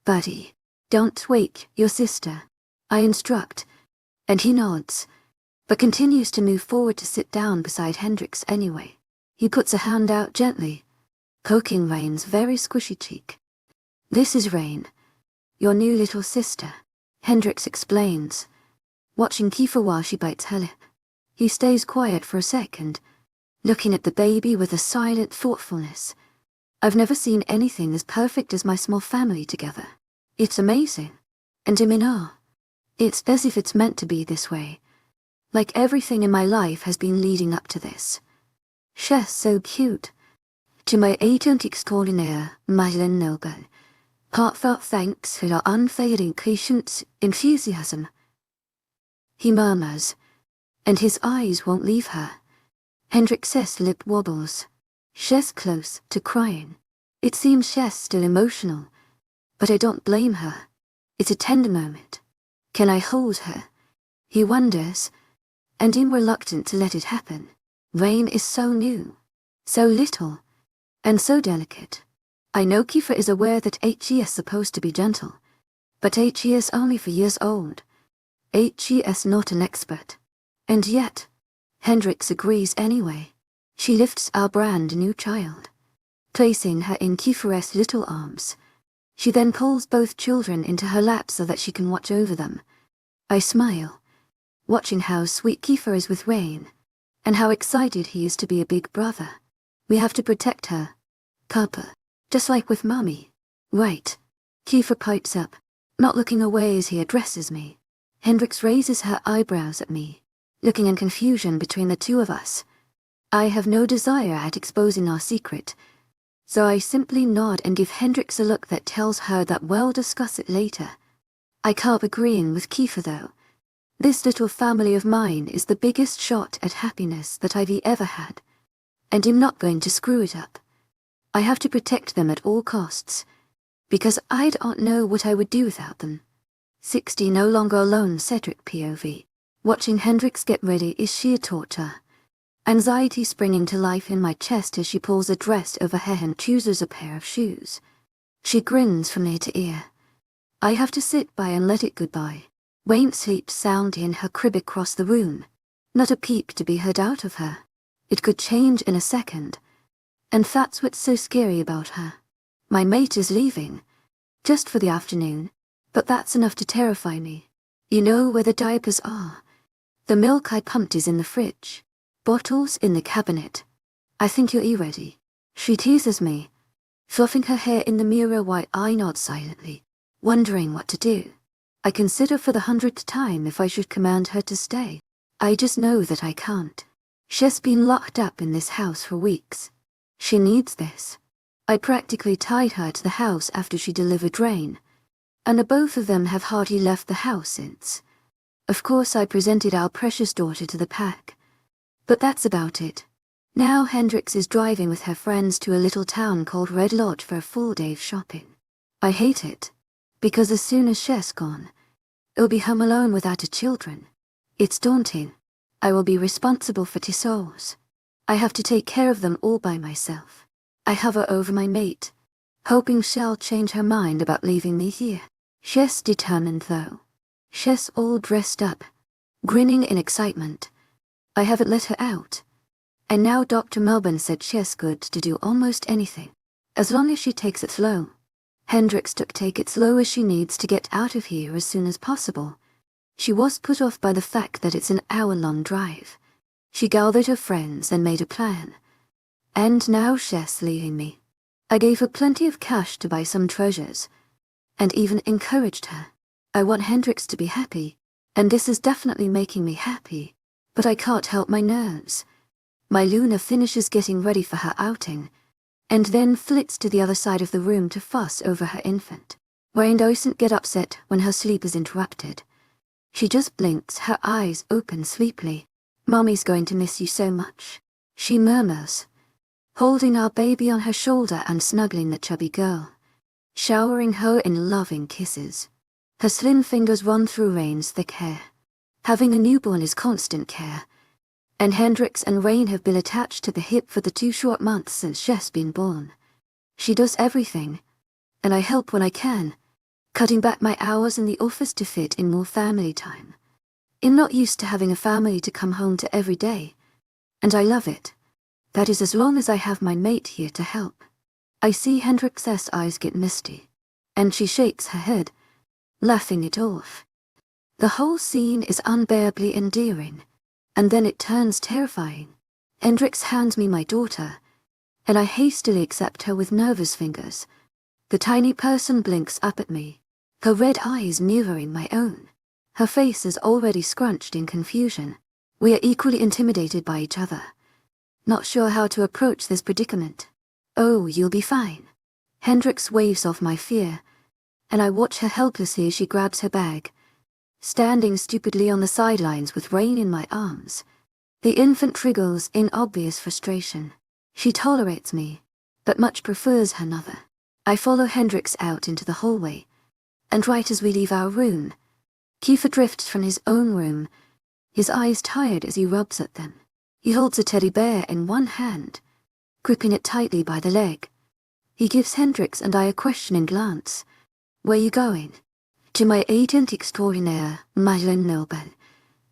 buddy. Don't wake your sister," I instruct, and he nods, but continues to move forward to sit down beside Hendrix anyway. He puts a hand out gently, poking Rain's very squishy cheek. "This is Rain, your new little sister," Hendrix explains, watching Kiefer while she bites her lip. He stays quiet for a second, looking at the baby with a silent thoughtfulness. I've never seen anything as perfect as my small family together. It's amazing, and I'm in awe. It's as if it's meant to be this way, like everything in my life has been leading up to this. She's so cute. To my 𝐊𝐼𝐻𝐬 heartfelt thanks for your unfailing patience, enthusiasm, he murmurs, and his eyes won't leave her. Hendrix's lip wobbles. She's close to crying. It seems she's still emotional, but I don't blame her. It's a tender moment. Can I hold her? He wonders, and I'm reluctant to let it happen. Rain is so new, so little, and so delicate. I know Kiefer is aware that 𝐊𝐲 is supposed to be gentle, but 𝐊𝐲 is only 4 years old. 𝐊𝐲 is not an expert. And yet, Hendrix agrees anyway. She lifts our brand new child, placing her in Kiefer's little arms. She then pulls both children into her lap so that she can watch over them. I smile, watching how sweet Kiefer is with Rain, and how excited he is to be a big brother. We have to protect her, Papa, just like with Mommy. Right. Kiefer pipes up, not looking away as he addresses me. Hendrix raises her eyebrows at me, looking in confusion between the two of us. I have no desire at exposing our secret, so I simply nod and give Hendrix a look that tells her that we'll discuss it later. I can't agreeing with Kiefer though. This little family of mine is the biggest shot at happiness that I've ever had, and I'm not going to screw it up. I have to protect them at all costs, because I don't know what I would do without them. 60 no longer alone Cedric POV. Watching Hendrix get ready is sheer torture. Anxiety springing to life in my chest as she pulls a dress over her and chooses a pair of shoes. She grins from ear to ear. I have to sit by and let it goodbye. Wayne sleeps sound in her crib across the room. Not a peep to be heard out of her. It could change in a second, And that's what's so scary about her. My mate is leaving. Just for the afternoon. But that's enough to terrify me. You know where the diapers are. The milk I pumped is in the fridge. Bottles in the cabinet. I think you're ready. She teases me, fluffing her hair in the mirror while I nod silently, wondering what to do. I consider for the 100th time if I should command her to stay. I just know that I can't. She's been locked up in this house for weeks. She needs this. I practically tied her to the house after she delivered Rain, and the both of them have hardly left the house since. Of course I presented our precious daughter to the pack. But that's about it. Now Hendrix is driving with her friends to a little town called Red Lodge for a full day of shopping. I hate it, because as soon as she's gone, I'll be home alone without her children. It's daunting. I will be responsible for 2 souls. I have to take care of them all by myself. I hover over my mate, hoping she'll change her mind about leaving me here. She's determined though. She's all dressed up, grinning in excitement. I haven't let her out. And now Dr. Melbourne said she's good to do almost anything, as long as she takes it slow. Hendrix took take it slow as she needs to get out of here as soon as possible. She was put off by the fact that it's an hour-long drive. She gathered her friends and made a plan. And now she's leaving me. I gave her plenty of cash to buy some treasures, and even encouraged her. I want Hendrix to be happy, and this is definitely making me happy, but I can't help my nerves. My Luna finishes getting ready for her outing, and then flits to the other side of the room to fuss over her infant. Rain doesn't get upset when her sleep is interrupted. She just blinks, her eyes open sleepily. "Mommy's going to miss you so much," she murmurs, holding our baby on her shoulder and snuggling the chubby girl, showering her in loving kisses. Her slim fingers run through Rain's thick hair. Having a newborn is constant care, and Hendrix and Rain have been attached to the hip for the 2 short months since she's been born. She does everything, and I help when I can, cutting back my hours in the office to fit in more family time. I'm not used to having a family to come home to every day, and I love it. That is as long as I have my mate here to help. I see Hendrix's eyes get misty, and she shakes her head, laughing it off. The whole scene is unbearably endearing, and then it turns terrifying. Hendrix hands me my daughter, and I hastily accept her with nervous fingers. The tiny person blinks up at me, her red eyes mirroring my own. Her face is already scrunched in confusion. We are equally intimidated by each other, not sure how to approach this predicament. "Oh, you'll be fine." Hendrix waves off my fear, and I watch her helplessly as she grabs her bag, standing stupidly on the sidelines with Rain in my arms. The infant wriggles in obvious frustration. She tolerates me, but much prefers her mother. I follow Hendrix out into the hallway, and right as we leave our room, Kiefer drifts from his own room, his eyes tired as he rubs at them. He holds a teddy bear in one hand, gripping it tightly by the leg. He gives Hendrix and I a questioning glance. "Where you going?" "To my agent extraordinaire, Madeleine Melbourne.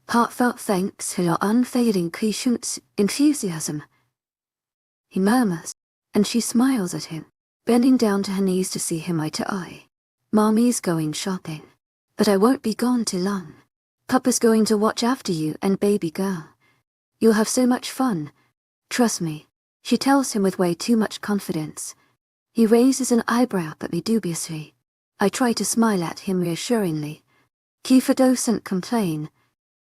Heartfelt thanks for your unfailing patience, enthusiasm," he murmurs, and she smiles at him, bending down to her knees to see him eye to eye. "Mommy's going shopping, but I won't be gone too long. Papa's going to watch after you and baby girl. You'll have so much fun. Trust me," she tells him with way too much confidence. He raises an eyebrow at me dubiously. I try to smile at him reassuringly. Kiefer doesn't complain,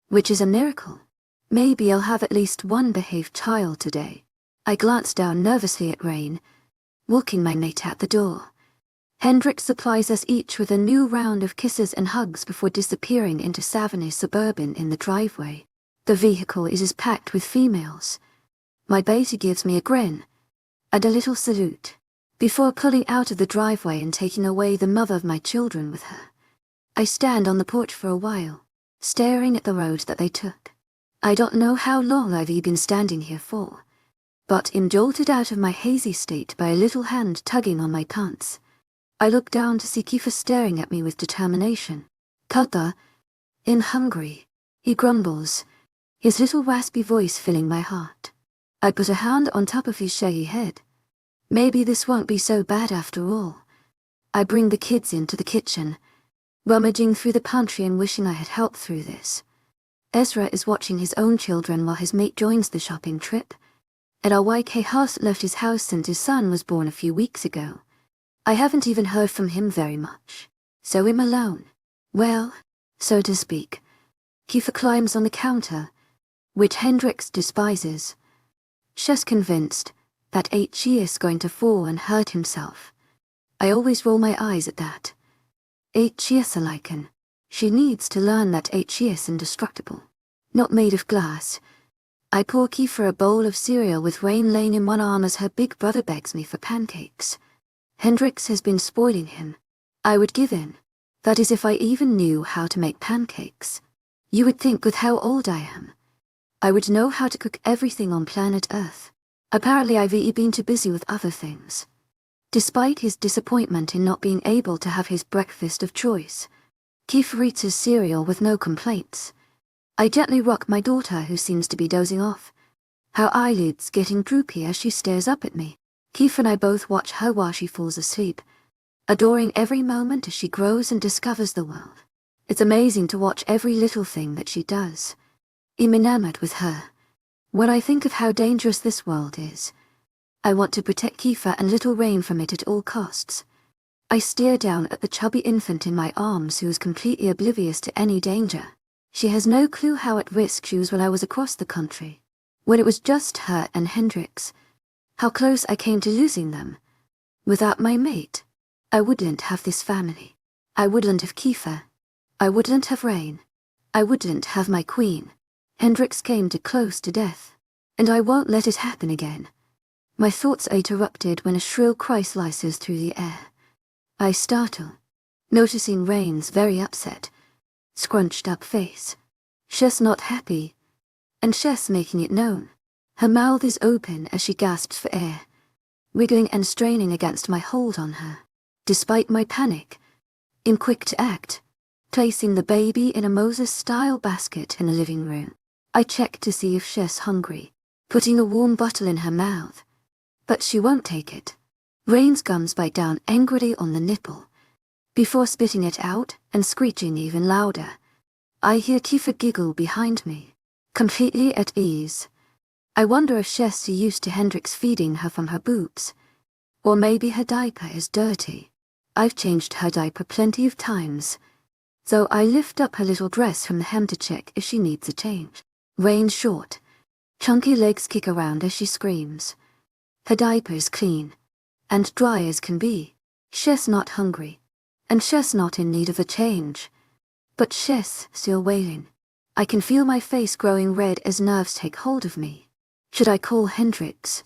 which is a miracle. Maybe I'll have at least one behaved child today. I glance down nervously at Rain, walking my mate out the door. Hendrix supplies us each with a new round of kisses and hugs before disappearing into Savannah Suburban in the driveway. The vehicle is packed with females. My baby gives me a grin and a little salute, before pulling out of the driveway and taking away the mother of my children with her. I stand on the porch for a while, staring at the road that they took. I don't know how long I've been standing here for, but I'm jolted out of my hazy state by a little hand tugging on my pants. I look down to see Kiefer staring at me with determination. "Papa, I'm hungry," he grumbles, his little raspy voice filling my heart. I put a hand on top of his shaggy head. Maybe this won't be so bad after all. I bring the kids into the kitchen, rummaging through the pantry and wishing I had helped through this. Ezra is watching his own children while his mate joins the shopping trip, and our YK hasn't left his house since his son was born a few weeks ago. I haven't even heard from him very much, so I'm alone. Well, so to speak. Kiefer climbs on the counter, which Hendrix despises. She's convinced that 𝐿𝐢𝐳 is going to fall and hurt himself. I always roll my eyes at that. 𝐿𝐢𝐳𝐬𝐷. She needs to learn that 𝐿𝐢𝐳 is indestructible, not made of glass. I pour Kiefer a bowl of cereal with Rain laying in one arm as her big brother begs me for pancakes. Hendrix has been spoiling him. I would give in. That is, if I even knew how to make pancakes. You would think with how old I am, I would know how to cook everything on planet Earth. Apparently I've been too busy with other things. Despite his disappointment in not being able to have his breakfast of choice, Kiefer eats his cereal with no complaints. I gently rock my daughter, who seems to be dozing off, her eyelids getting droopy as she stares up at me. Kiefer and I both watch her while she falls asleep, adoring every moment as she grows and discovers the world. It's amazing to watch every little thing that she does. I'm enamored with her. When I think of how dangerous this world is, I want to protect Kiefer and little Rain from it at all costs. I stare down at the chubby infant in my arms who is completely oblivious to any danger. She has no clue how at risk she was when I was across the country, when it was just her and Hendrix. How close I came to losing them. Without my mate, I wouldn't have this family. I wouldn't have Kiefer. I wouldn't have Rain. I wouldn't have my queen. Hendrix came too close to death, and I won't let it happen again. My thoughts are interrupted when a shrill cry slices through the air. I startle, noticing Rain's very upset, scrunched up face. She's not happy, and she's making it known. Her mouth is open as she gasps for air, wiggling and straining against my hold on her. Despite my panic, I'm quick to act, placing the baby in a Moses-style basket in the living room. I check to see if she's hungry, putting a warm bottle in her mouth, but she won't take it. Rain's gums bite down angrily on the nipple, before spitting it out and screeching even louder. I hear Kiefer giggle behind me, completely at ease. I wonder if she's so used to Hendrix feeding her from her boobs, or maybe her diaper is dirty. I've changed her diaper plenty of times, so I lift up her little dress from the hem to check if she needs a change. Rain's short, chunky legs kick around as she screams. Her diaper is clean, and dry as can be. She's not hungry, and she's not in need of a change, but she's still wailing. I can feel my face growing red as nerves take hold of me. Should I call Hendrix?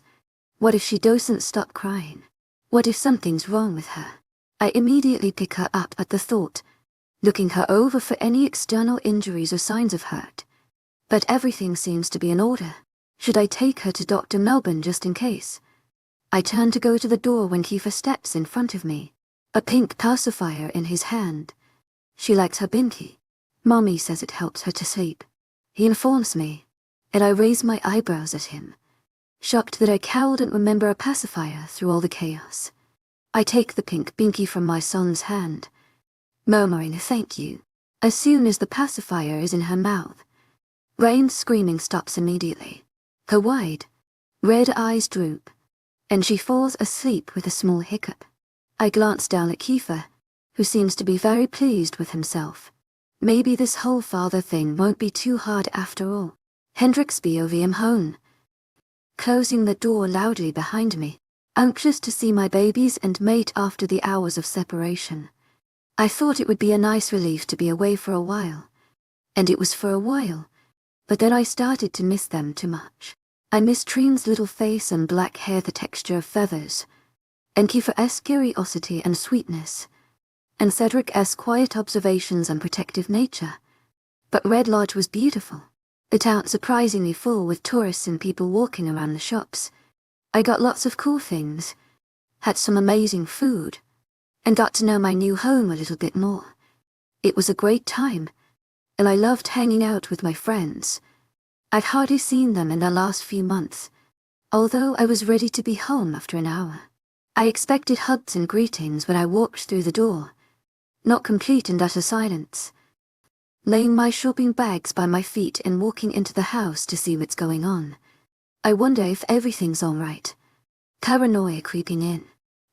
What if she doesn't stop crying? What if something's wrong with her? I immediately pick her up at the thought, looking her over for any external injuries or signs of hurt. But everything seems to be in order. Should I take her to Dr. Melbourne just in case? I turn to go to the door when Kiefer steps in front of me, a pink pacifier in his hand. She likes her binky. Mommy says it helps her to sleep. He informs me, and I raise my eyebrows at him, shocked that I couldn't remember a pacifier through all the chaos. I take the pink binky from my son's hand, murmuring a thank you. As soon as the pacifier is in her mouth, Rain's screaming stops immediately. Her wide, red eyes droop, and she falls asleep with a small hiccup. I glance down at Kiefer, who seems to be very pleased with himself. Maybe this whole father thing won't be too hard after all. Hendrix 𝐊𝐢𝐬𝐑𝐞𝐝 home. Closing the door loudly behind me, anxious to see my babies and mate after the hours of separation. I thought it would be a nice relief to be away for a while, and it was for a while. But then I started to miss them too much. I miss Trina's little face and black hair, the texture of feathers, and Kiefer's curiosity and sweetness, and Cedric's quiet observations and protective nature. But Red Lodge was beautiful. The town surprisingly full with tourists and people walking around the shops. I got lots of cool things, had some amazing food, and got to know my new home a little bit more. It was a great time, and I loved hanging out with my friends. I'd hardly seen them in the last few months, although I was ready to be home after an hour. I expected hugs and greetings when I walked through the door. Not complete and utter silence. Laying my shopping bags by my feet and walking into the house to see what's going on. I wonder if everything's all right. Paranoia creeping in.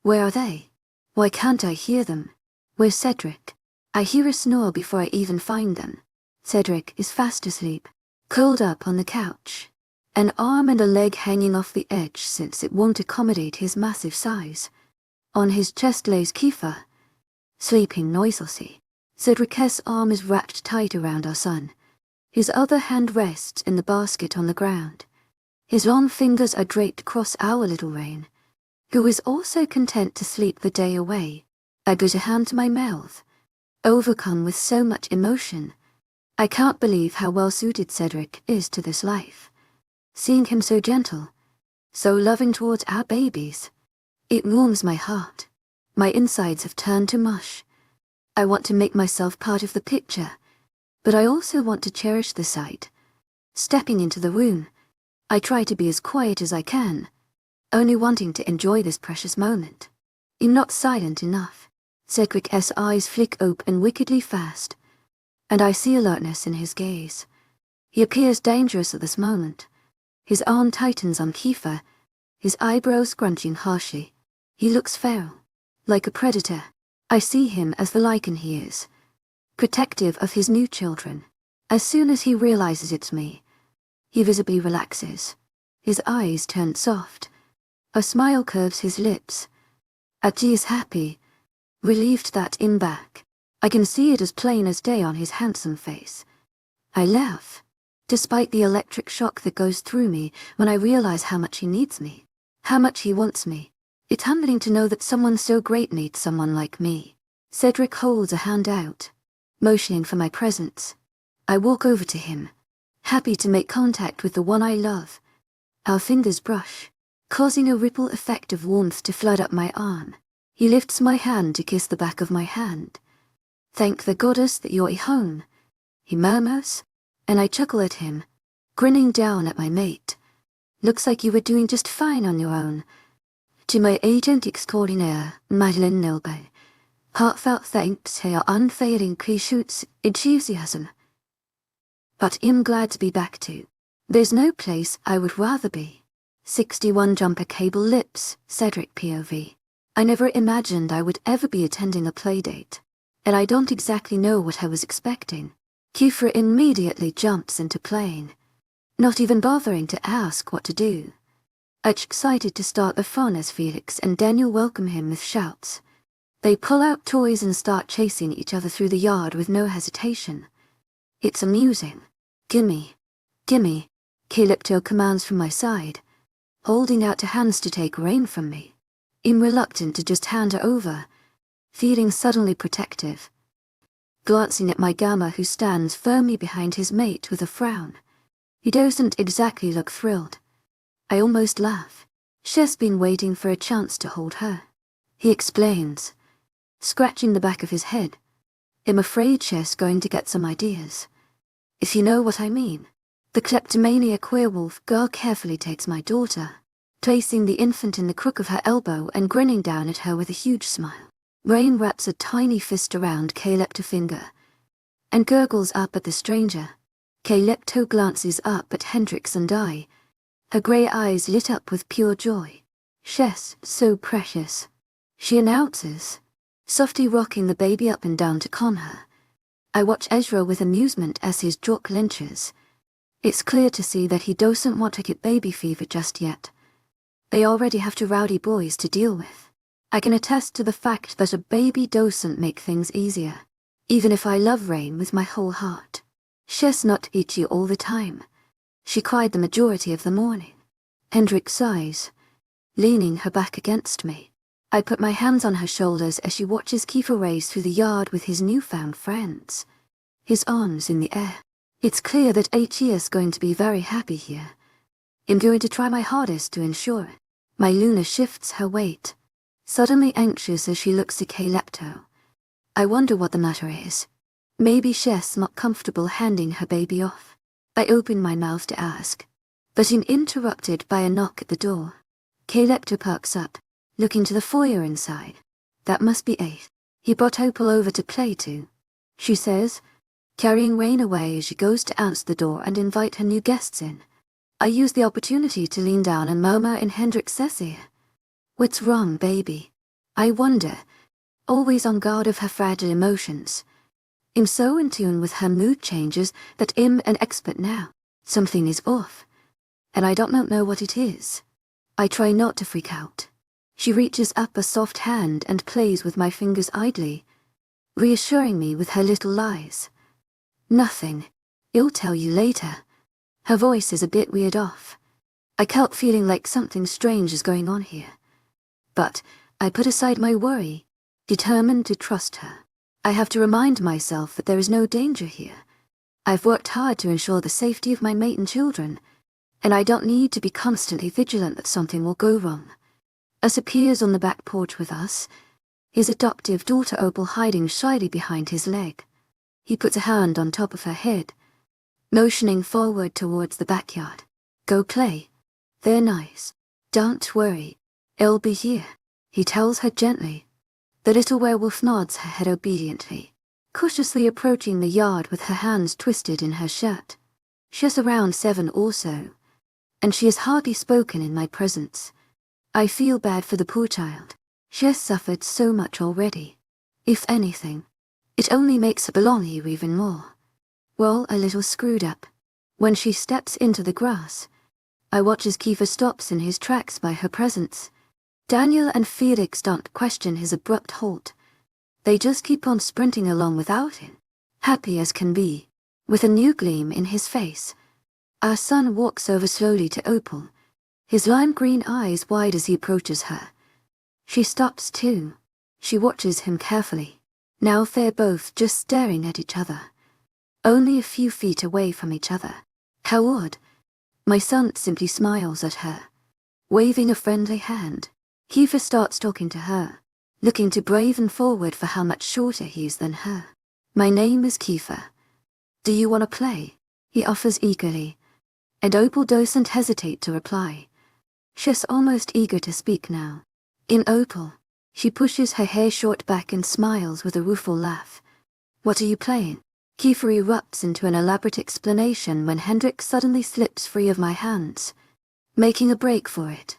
Where are they? Why can't I hear them? Where's Cedric? I hear a snore before I even find them. Cedric is fast asleep, curled up on the couch. An arm and a leg hanging off the edge since it won't accommodate his massive size. On his chest lays 𝐊𝐽, sleeping noiselessly. Cedric's arm is wrapped tight around our son. His other hand rests in the basket on the ground. His long fingers are draped across our little Rain, who is also content to sleep the day away. I put a hand to my mouth, overcome with so much emotion. I can't believe how well suited Cedric is to this life. Seeing him so gentle, so loving towards our babies, it warms my heart. My insides have turned to mush. I want to make myself part of the picture, but I also want to cherish the sight. Stepping into the room, I try to be as quiet as I can, only wanting to enjoy this precious moment. I'm not silent enough. Cedric's eyes flick open wickedly fast, and I see alertness in his gaze. He appears dangerous at this moment. His arm tightens on 𝐊𝐽, his eyebrows scrunching harshly. He looks feral, like a predator. I see him as the lichen he is, protective of his new children. As soon as he realizes it's me, he visibly relaxes. His eyes turn soft. A smile curves his lips. 𝐊𝐲 is happy, relieved that I'm back. I can see it as plain as day on his handsome face. I laugh, despite the electric shock that goes through me when I realize how much he needs me, how much he wants me. It's humbling to know that someone so great needs someone like me. Cedric holds a hand out, motioning for my presence. I walk over to him, happy to make contact with the one I love. Our fingers brush, causing a ripple effect of warmth to flood up my arm. He lifts my hand to kiss the back of my hand. Thank the goddess that you're home, he murmurs, and I chuckle at him, grinning down at my mate. Looks like you were doing just fine on your own. To my agent extraordinaire, Madeleine 𝐿𝐵, heartfelt thanks for your unfailing enthusiasm. But I'm glad to be back too. There's no place I would rather be. 61 jumper cable lips, Cedric POV. I never imagined I would ever be attending a playdate, and I don't exactly know what I was expecting. 𝐊𝐽 immediately jumps into playing, not even bothering to ask what to do. Excited to start the fun as Felix and Daniel welcome him with shouts. They pull out toys and start chasing each other through the yard with no hesitation. It's amusing. Gimme, gimme, 𝐾𝐿𝐼𝐻 commands from my side, holding out her hands to take Rain from me. I'm reluctant to just hand her over, feeling suddenly protective. Glancing at my 𝐾𝐜𝐜 who stands firmly behind his mate with a frown. He doesn't exactly look thrilled. I almost laugh. She's been waiting for a chance to hold her. He explains, scratching the back of his head. I'm afraid she's going to get some ideas. If you know what I mean. The kleptomaniac werewolf girl carefully takes my daughter, placing the infant in the crook of her elbow and grinning down at her with a huge smile. Rain wraps a tiny fist around 𝐾𝐿𝐼𝐻 finger and gurgles up at the stranger. 𝐾𝐿𝐼𝐻 glances up at Hendrix and I, her grey eyes lit up with pure joy. She's so precious, she announces, softly rocking the baby up and down to calm her. I watch Ezra with amusement as his jaw clenches. It's clear to see that he doesn't want to get baby fever just yet. They already have two rowdy boys to deal with. I can attest to the fact that a baby doesn't make things easier, even if I love Rain with my whole heart. She's not itchy all the time. She cried the majority of the morning. Hendrix sighs, leaning her back against me. I put my hands on her shoulders as she watches 𝐊𝐽 race through the yard with his newfound friends, his arms in the air. It's clear that 𝐿𝐻 is going to be very happy here. I'm going to try my hardest to ensure it. My Luna shifts her weight, suddenly anxious as she looks at 𝐾𝐿𝐼𝐻. I wonder what the matter is. Maybe she's not comfortable handing her baby off. I open my mouth to ask, but I'm interrupted by a knock at the door. 𝐾𝐿𝐼𝐻 perks up, looking to the foyer inside. That must be 𝐿𝐻. He brought Opal over to play too, she says, carrying Rain away as she goes to answer the door and invite her new guests in. I use the opportunity to lean down and murmur in Hendrix's ear. What's wrong, baby? I wonder, always on guard of her fragile emotions. I'm so in tune with her mood changes that I'm an expert now. Something is off, and I don't know what it is. I try not to freak out. She reaches up a soft hand and plays with my fingers idly, reassuring me with her little lies. Nothing. I'll tell you later. Her voice is a bit weird off. I kept feeling like something strange is going on here. But I put aside my worry, determined to trust her. I have to remind myself that there is no danger here. I've worked hard to ensure the safety of my mate and children, and I don't need to be constantly vigilant that something will go wrong. As appears on the back porch with us, his adoptive daughter Opal hiding shyly behind his leg. He puts a hand on top of her head, motioning forward towards the backyard. Go play. They're nice. Don't worry. I'll be here, he tells her gently. The little werewolf nods her head obediently, cautiously approaching the yard with her hands twisted in her shirt. She's around 7 or so, and she has hardly spoken in my presence. I feel bad for the poor child. She has suffered so much already. If anything, it only makes her belong here even more. Well, a little screwed up. When she steps into the grass, I watch as Kiefer stops in his tracks by her presence. Daniel and Felix don't question his abrupt halt. They just keep on sprinting along without him, happy as can be, with a new gleam in his face. Our son walks over slowly to Opal, his lime-green eyes wide as he approaches her. She stops too. She watches him carefully. Now they're both just staring at each other, only a few feet away from each other. How odd. My son simply smiles at her, waving a friendly hand. Kiefer starts talking to her, looking to brave and forward for how much shorter he is than her. My name is Kiefer. Do you want to play? He offers eagerly, and Opal doesn't hesitate to reply. She's almost eager to speak now. In Opal, she pushes her hair short back and smiles with a rueful laugh. What are you playing? Kiefer erupts into an elaborate explanation when Hendrix suddenly slips free of my hands, making a break for it.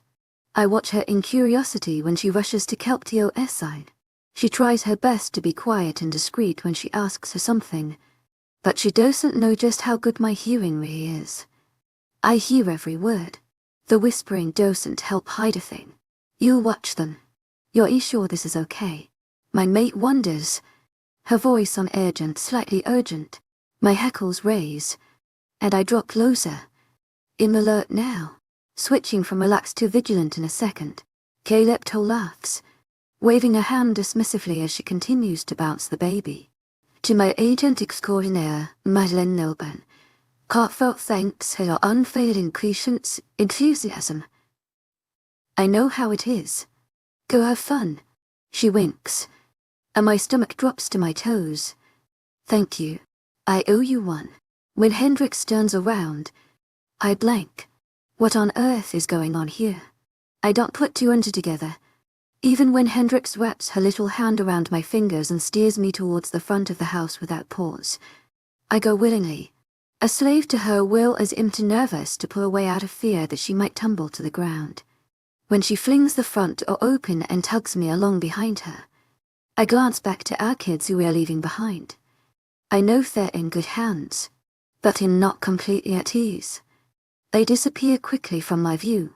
I watch her in curiosity when she rushes to 𝐾𝐞𝐬𝐻 side. She tries her best to be quiet and discreet when she asks her something, but she doesn't know just how good my hearing really is. I hear every word. The whispering doesn't help hide a thing. You'll watch them. You're sure this is okay? My mate wonders, her voice on edge and slightly urgent. My hackles raise, and I drop closer. I'm alert now, switching from relaxed to vigilant in a second. 𝐾𝐞𝐬 laughs, waving a hand dismissively as she continues to bounce the baby. To my agentic 𝐷𝐸𝐻𝐬 𝐊𝐢𝐺𝐻𝐬 heartfelt thanks for your unfailing patience, enthusiasm. I know how it is. Go have fun. She winks, and my stomach drops to my toes. Thank you. I owe you one. When Hendrix turns around, I blank. What on earth is going on here? I don't put two and two together. Even when Hendrix wraps her little hand around my fingers and steers me towards the front of the house without pause, I go willingly, a slave to her will as I'm too nervous to pull away out of fear that she might tumble to the ground. When she flings the front door open and tugs me along behind her, I glance back to our kids who we are leaving behind. I know they're in good hands, but I'm not completely at ease. They disappear quickly from my view,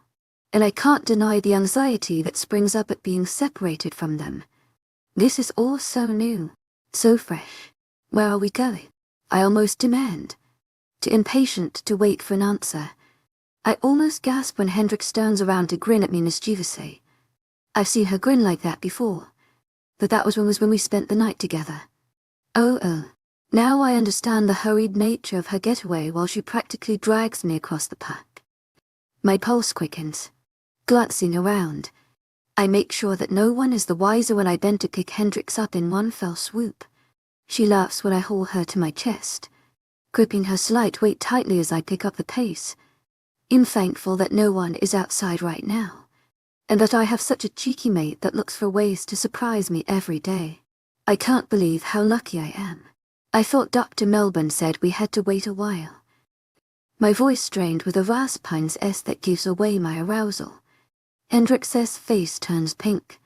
and I can't deny the anxiety that springs up at being separated from them. This is all so new, so fresh. Where are we going? I almost demand, too impatient to wait for an answer. I almost gasp when Hendrix turns around to grin at me mischievously. I've seen her grin like that before, but that was when we spent the night together. Oh, now I understand the hurried nature of her getaway while she practically drags me across the park. My pulse quickens. Glancing around, I make sure that no one is the wiser when I bend to pick Hendrix up in one fell swoop. She laughs when I haul her to my chest, gripping her slight weight tightly as I pick up the pace. I'm thankful that no one is outside right now, and that I have such a cheeky mate that looks for ways to surprise me every day. I can't believe how lucky I am. I thought Dr. Melbourne said we had to wait a while. My voice strained with a raspines that gives away my arousal. Hendrix's face turns pink,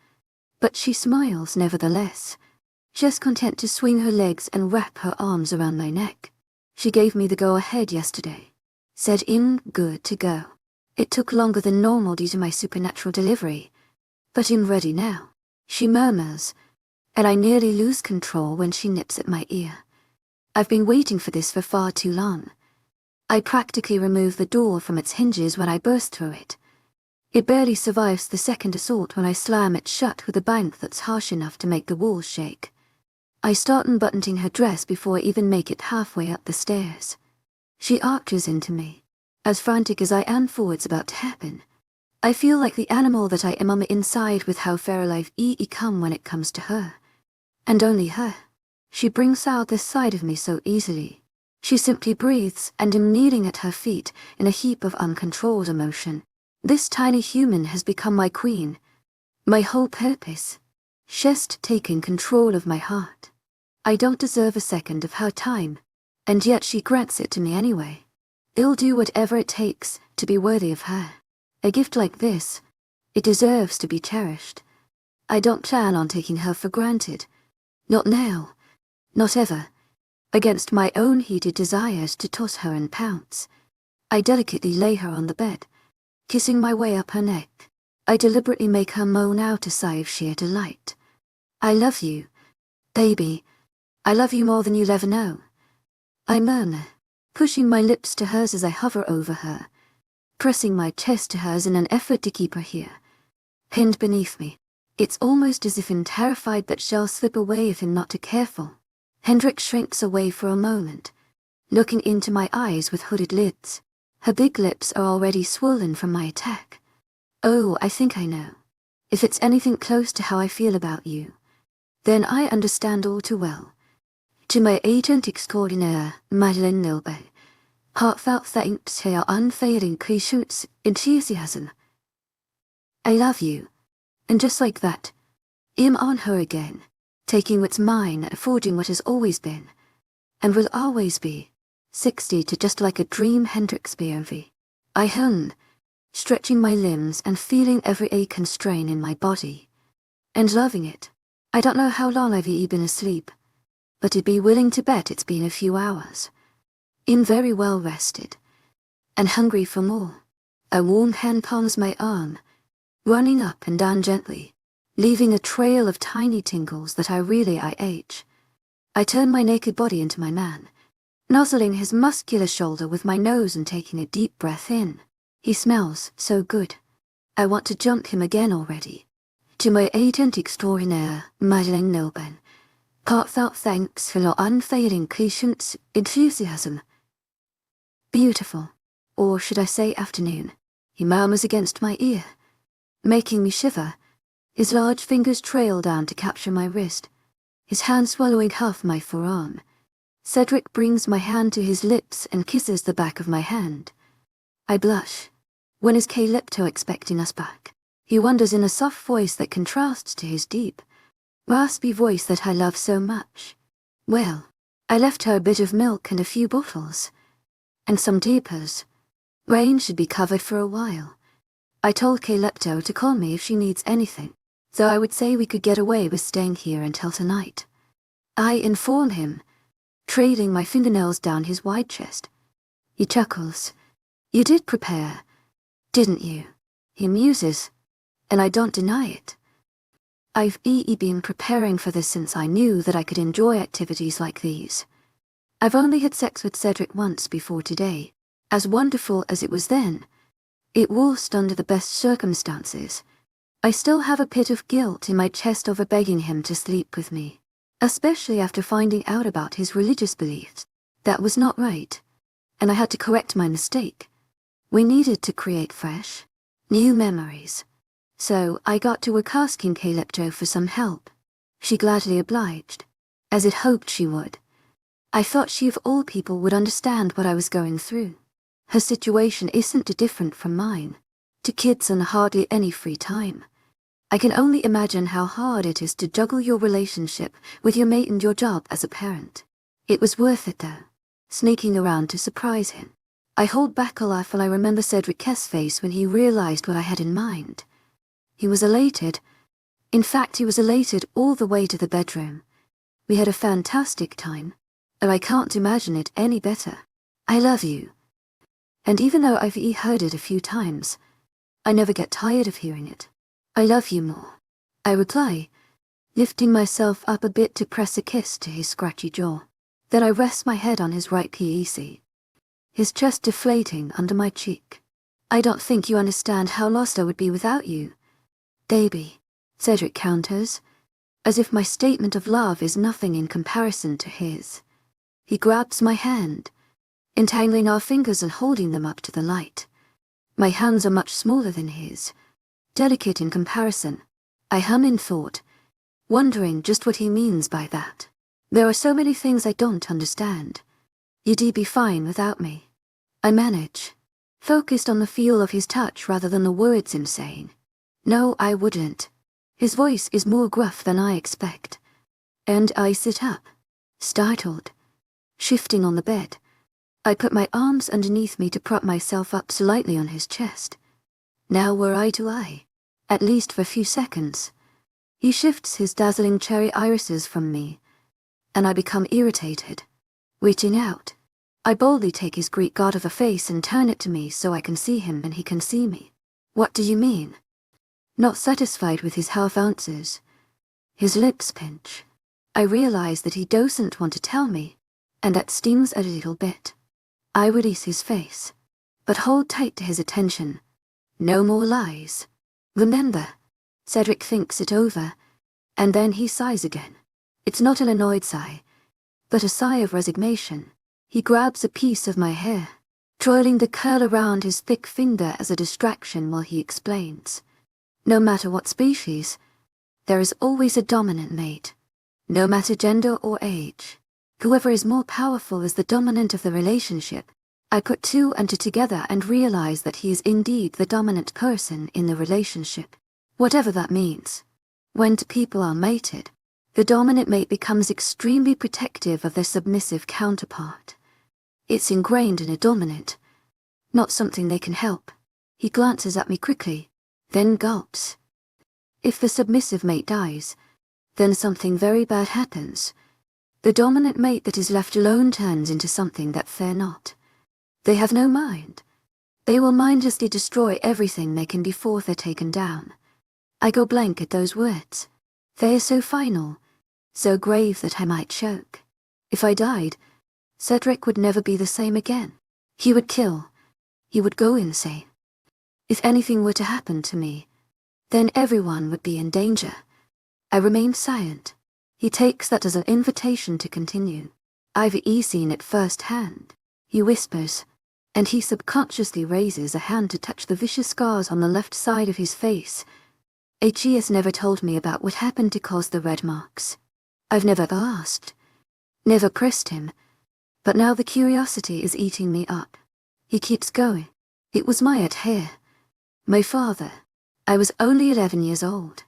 but she smiles nevertheless, just content to swing her legs and wrap her arms around my neck. She gave me the go-ahead yesterday. Said I'm good to go. It took longer than normal due to my supernatural delivery, but I'm ready now, she murmurs, and I nearly lose control when she nips at my ear. I've been waiting for this for far too long. I practically remove the door from its hinges when I burst through it. It barely survives the second assault when I slam it shut with a bang that's harsh enough to make the walls shake. I start unbuttoning her dress before I even make it halfway up the stairs. She arches into me, as frantic as I am for what's about to happen. I feel like the animal that I am on the inside with how 𝐊𝐢𝐧𝐬𝐩𝐿 when it comes to her. And only her. She brings out this side of me so easily. She simply breathes and I'm kneeling at her feet in a heap of uncontrolled emotion. This tiny human has become my queen. My whole purpose. She's taken control of my heart. I don't deserve a second of her time, and yet she grants it to me anyway. I'll do whatever it takes to be worthy of her. A gift like this, it deserves to be cherished. I don't plan on taking her for granted. Not now. Not ever. Against my own heated desires to toss her and pounce. I delicately lay her on the bed, kissing my way up her neck. I deliberately make her moan out a sigh of sheer delight. I love you, baby. I love you more than you'll ever know. I murmur, pushing my lips to hers as I hover over her, pressing my chest to hers in an effort to keep her here, pinned beneath me. It's almost as if I'm terrified that she'll slip away if I'm not too careful. Hendrix shrinks away for a moment, looking into my eyes with hooded lids. Her big lips are already swollen from my attack. Oh, I think I know. If it's anything close to how I feel about you, then I understand all too well. 𝐊𝐢𝐧𝐬𝐷𝐞𝐝 𝐊𝐢𝐳 heartfelt thanks to our unfailing 𝐀𝐥𝐻𝐃𝐿 enthusiasm. I love you, and just like that, I'm on her again, taking what's mine and forging what has always been, and will always be, 60 to just like a dream Hendrix POV. I hung, stretching my limbs and feeling every ache and strain in my body, and loving it. I don't know how long I've been asleep, but I'd be willing to bet it's been a few hours. I'm very well rested, and hungry for more. A warm hand palms my arm, running up and down gently, leaving a trail of tiny tingles that I really 𝐿𝐢𝐳. I turn my naked body into my man, nuzzling his muscular shoulder with my nose and taking a deep breath in. He smells so good. I want to jump him again already. 𝐊𝐢𝐧𝐬𝐷𝐞𝐝 𝐊𝐢𝐳 heartfelt thanks for your unfailing patience, enthusiasm. Beautiful, or should I say afternoon, he murmurs against my ear, making me shiver. His large fingers trail down to capture my wrist, his hand swallowing half my forearm. Cedric brings my hand to his lips and kisses the back of my hand. I blush. When is 𝐾𝐿𝐲 expecting us back? He wonders in a soft voice that contrasts to his deep, raspy voice that I love so much. Well, I left her a bit of milk and a few bottles, and some diapers. Rain should be covered for a while. I told 𝐾𝐿𝐲 to call me if she needs anything, though I would say we could get away with staying here until tonight. I inform him, trailing my fingernails down his wide chest. He chuckles. You did prepare, didn't you? He muses, and I don't deny it. I've been preparing for this since I knew that I could enjoy activities like these. I've only had sex with Cedric once before today. As wonderful as it was then, it was under the best circumstances. I still have a pit of guilt in my chest over begging him to sleep with me, especially after finding out about his religious beliefs. That was not right, and I had to correct my mistake. We needed to create fresh, new memories. So I got to work asking 𝐾𝐿𝐲 for some help. She gladly obliged, as it hoped she would. I thought she of all people would understand what I was going through. Her situation isn't too different from mine. to kids and hardly any free time. I can only imagine how hard it is to juggle your relationship with your mate and your job as a parent. It was worth it though, sneaking around to surprise him. I hold back a laugh while I remember Cedric's face when he realized what I had in mind. He was elated. In fact, he was elated all the way to the bedroom. We had a fantastic time, and I can't imagine it any better. I love you. And even though I've heard it a few times, I never get tired of hearing it. I love you more, I reply, lifting myself up a bit to press a kiss to his scratchy jaw. Then I rest my head on his right 𝐾𝐜, his chest deflating under my cheek. I don't think you understand how lost I would be without you, baby, Cedric counters, as if my statement of love is nothing in comparison to his. He grabs my hand, entangling our fingers and holding them up to the light. My hands are much smaller than his, delicate in comparison. I hum in thought, wondering just what he means by that. There are so many things I don't understand. You'd be fine without me, I manage, focused on the feel of his touch rather than the words I'm saying. No, I wouldn't. His voice is more gruff than I expect. And I sit up, startled, shifting on the bed. I put my arms underneath me to prop myself up slightly on his chest. Now we're eye to eye, at least for a few seconds. He shifts his dazzling cherry irises from me, and I become irritated. Reaching out, I boldly take his Greek god of a face and turn it to me so I can see him and he can see me. What do you mean? Not satisfied with his half ounces, his lips pinch. I realize that he doesn't want to tell me, and that stings a little bit. I release his face, but hold tight to his attention. No more lies. Remember. Cedric thinks it over, and then he sighs again. It's not an annoyed sigh, but a sigh of resignation. He grabs a piece of my hair, twirling the curl around his thick finger as a distraction while he explains. No matter what species, there is always a dominant mate. No matter gender or age. Whoever is more powerful is the dominant of the relationship. I put two and two together and realize that he is indeed the dominant person in the relationship. Whatever that means. When two people are mated, the dominant mate becomes extremely protective of their submissive counterpart. It's ingrained in a dominant, not something they can help. He glances at me quickly, then gulps. If the submissive mate dies, then something very bad happens. The dominant mate that is left alone turns into something that they're not. They have no mind. They will mindlessly destroy everything they can before they're taken down. I go blank at those words. They are so final, so grave that I might choke. If I died, Cedric would never be the same again. He would kill. He would go insane. If anything were to happen to me, then everyone would be in danger. I remain silent. He takes that as an invitation to continue. I've seen it firsthand, he whispers, and he subconsciously raises a hand to touch the vicious scars on the left side of his face. 𝐻 never told me about what happened to cause the red marks. I've never asked, never pressed him, but now the curiosity is eating me up. He keeps going. It was my 𝐻𝐤, my father. I was only 11 years old.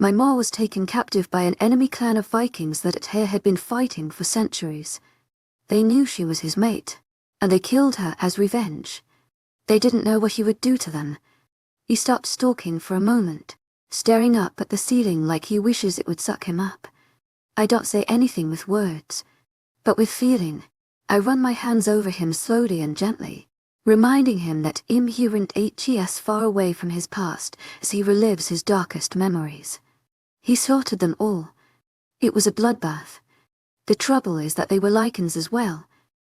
My ma was taken captive by an enemy clan of Vikings that 𝐻𝐤 had been fighting for centuries. They knew she was his mate, and they killed her as revenge. They didn't know what he would do to them. He stopped stalking for a moment, staring up at the ceiling like he wishes it would suck him up. I don't say anything with words, but with feeling. I run my hands over him slowly and gently, reminding him that 𝐿𝐻 far away from his past as he relives his darkest memories. He slaughtered them all. It was a bloodbath. The trouble is that they were lichens as well,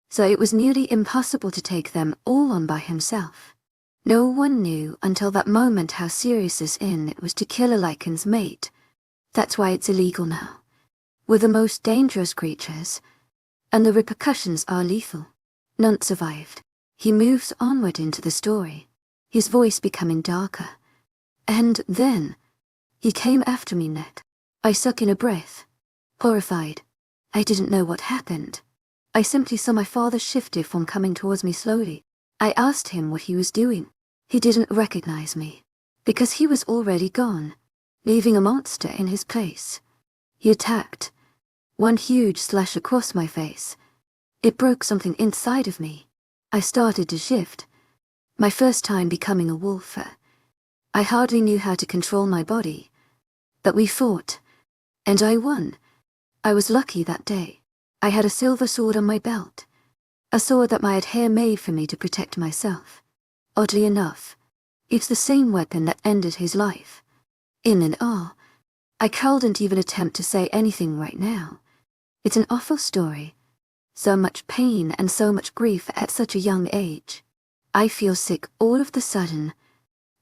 so it was nearly impossible to take them all on by himself. No one knew until that moment how serious it was to kill a lichen's mate. That's why it's illegal now. We're the most dangerous creatures, and the repercussions are lethal. None survived. He moves onward into the story, his voice becoming darker. And then, he came after me net. I suck in a breath, horrified. I didn't know what happened. I simply saw my father shifted from coming towards me slowly. I asked him what he was doing. He didn't recognize me, because he was already gone, leaving a monster in his place. He attacked. One huge slash across my face. It broke something inside of me. I started to shift. My first time becoming a wolf. I hardly knew how to control my body. But we fought. And I won. I was lucky that day. I had a silver sword on my belt. A sword that 𝐊𝐻𝐻𝐬 made for me to protect myself. Oddly enough, it's the same weapon that ended his life. In awe. I couldn't even attempt to say anything right now. It's an awful story. So much pain and so much grief at such a young age. I feel sick all of the sudden.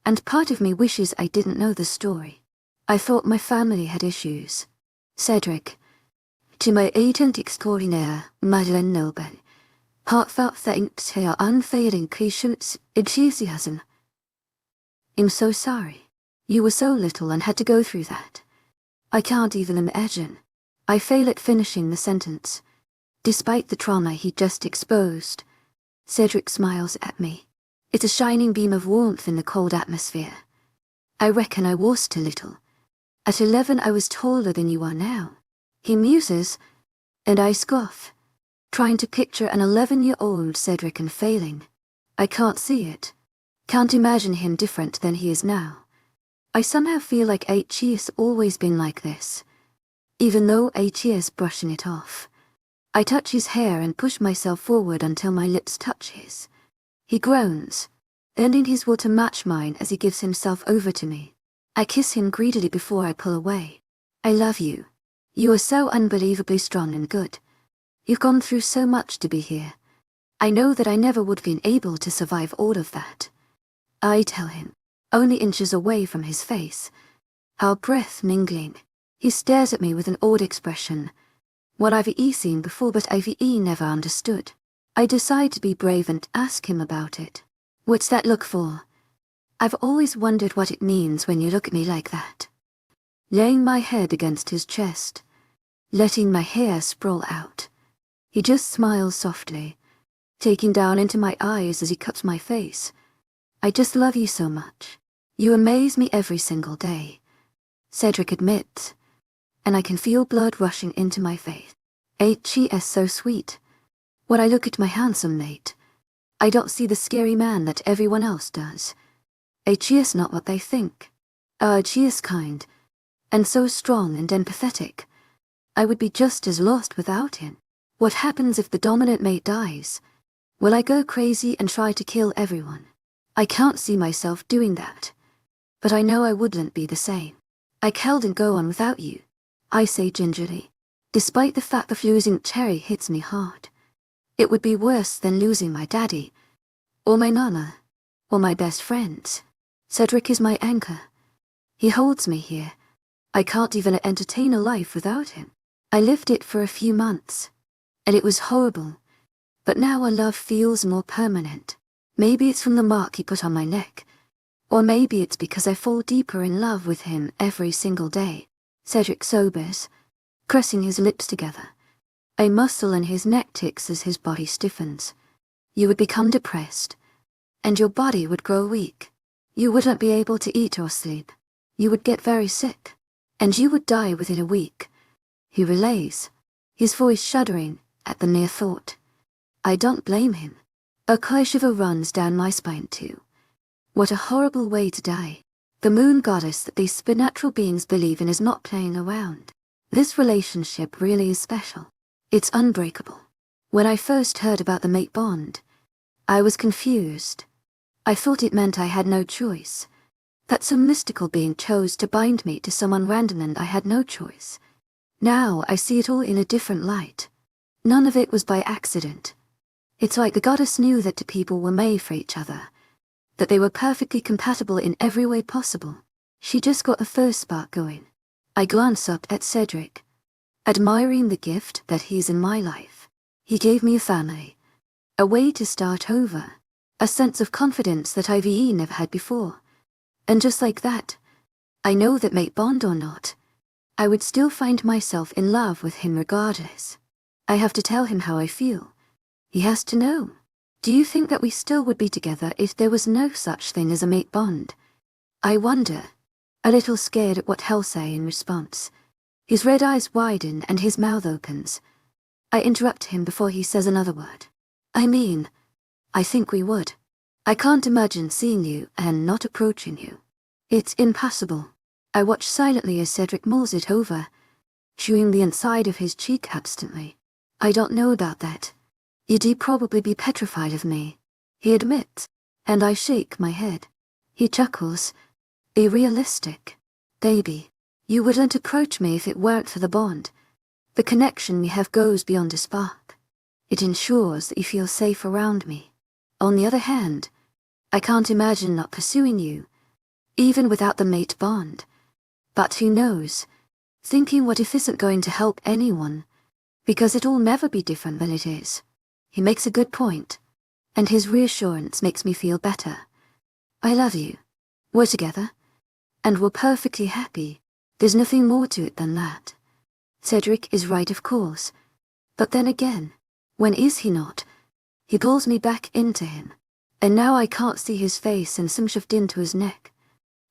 And part of me wishes I didn't know the story. I thought my family had issues. Cedric. 𝐊𝐻𝐻𝐬 𝐑𝐞𝐝𝐬. Heartfelt thanks to your unfailing patience, 𝐿𝐢𝐳. I'm so sorry. You were so little and had to go through that. I can't even imagine. I fail at finishing the sentence. Despite the trauma he just exposed. Cedric smiles at me. It's a shining beam of warmth in the cold atmosphere. I reckon I was too little. At 11 I was taller than you are now. He muses, and I scoff, trying to picture an 11-year-old Cedric and failing. I can't see it. Can't imagine him different than he is now. I somehow feel like 𝐿𝐢𝐳𝐲's always been like this. Even though 𝐿𝐢𝐳𝐲's brushing it off. I touch his hair and push myself forward until my lips touch his. He groans, ending his will to match mine as he gives himself over to me. I kiss him greedily before I pull away. I love you. You are so unbelievably strong and good. You've gone through so much to be here. I know that I never would have been able to survive all of that. I tell him, only inches away from his face. Our breath mingling. He stares at me with an odd expression. What I've seen before but I've never understood. I decide to be brave and ask him about it. What's that look for? I've always wondered what it means when you look at me like that. Laying my head against his chest. Letting my hair sprawl out. He just smiles softly, taking down into my eyes as he cups my face. I just love you so much. You amaze me every single day. Cedric admits. And I can feel blood rushing into my face. 𝐿𝐢𝐳𝐲's so sweet. When I look at my handsome mate, I don't see the scary man that everyone else does. 𝐿𝐢𝐳𝐲's not what they think. 𝐿𝐢𝐳𝐲's kind, and so strong and empathetic. I would be just as lost without him. What happens if the dominant mate dies? Will I go crazy and try to kill everyone? I can't see myself doing that. But I know I wouldn't be the same. I couldn't go on without you. I say gingerly, despite the fact that losing Cherry hits me hard. It would be worse than losing my daddy, or my nana, or my best friends. Cedric is my anchor. He holds me here. I can't even entertain a life without him. I lived it for a few months, and it was horrible. But now our love feels more permanent. Maybe it's from the mark he put on my neck, or maybe it's because I fall deeper in love with him every single day. Cedric sobers, pressing his lips together. A muscle in his neck ticks as his body stiffens. You would become depressed, and your body would grow weak. You wouldn't be able to eat or sleep. You would get very sick, and you would die within a week. He relays, his voice shuddering at the near thought. I don't blame him. A cold shiver runs down my spine too. What a horrible way to die. The moon goddess that these supernatural beings believe in is not playing around. This relationship really is special. It's unbreakable. When I first heard about the mate bond, I was confused. I thought it meant I had no choice. That some mystical being chose to bind me to someone random and I had no choice. Now I see it all in a different light. None of it was by accident. It's like the goddess knew that the people were made for each other. That they were perfectly compatible in every way possible. She just got the first spark going. I glance up at Cedric, admiring the gift that he's in my life. He gave me a family, a way to start over, a sense of confidence that I've never had before. And just like that, I know that mate bond or not, I would still find myself in love with him regardless. I have to tell him how I feel. He has to know. Do you think that we still would be together if there was no such thing as a mate bond? I wonder, a little scared at what he'll say in response. His red eyes widen and his mouth opens. I interrupt him before he says another word. I think we would. I can't imagine seeing you and not approaching you. It's impossible. I watch silently as Cedric mulls it over, chewing the inside of his cheek absently. I don't know about that. You'd probably be petrified of me, he admits, and I shake my head. He chuckles. Be realistic. Baby, you wouldn't approach me if it weren't for the bond. The connection we have goes beyond a spark. It ensures that you feel safe around me. On the other hand, I can't imagine not pursuing you, even without the mate bond. But who knows? Thinking what if isn't going to help anyone, because it'll never be different than it is. He makes a good point, and his reassurance makes me feel better. I love you. We're together, and we're perfectly happy. There's nothing more to it than that. Cedric is right, of course, but then again, when is he not? He pulls me back into him, and now I can't see his face and some shoved into his neck.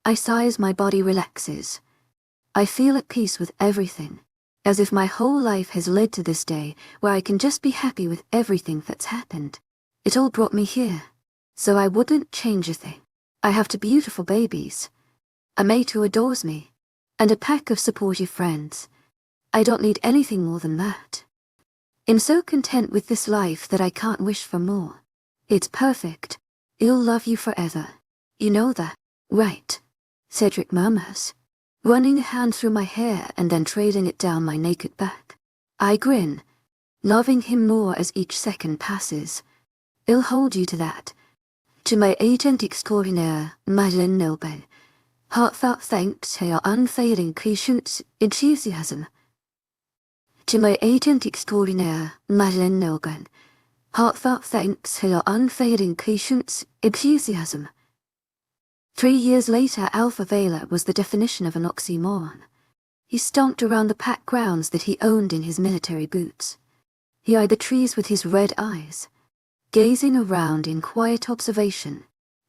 I sigh as my body relaxes. I feel at peace with everything, as if my whole life has led to this day where I can just be happy with everything that's happened. It all brought me here, so I wouldn't change a thing. I have two beautiful babies, a mate who adores me, and a pack of supportive friends. I don't need anything more than that. I'm so content with this life that I can't wish for more. It's perfect. I'll love you forever. You know that, right? Cedric murmurs, running a hand through my hair and then trailing it down my naked back. I grin, loving him more as each second passes. I'll hold you to that. To my authentic 𝐊𝐢𝐬𝐩𝐭𝐢𝐨𝐬, heartfelt thanks to your unfailing patience, enthusiasm. To my authentic 𝐊𝐢𝐬𝐭𝐢𝐨𝐬, heartfelt thanks to your unfailing patience, enthusiasm. 3 years later, Alpha Vela was the definition of an oxymoron. He stomped around the packed grounds that he owned in his military boots. He eyed the trees with his red eyes, gazing around in quiet observation.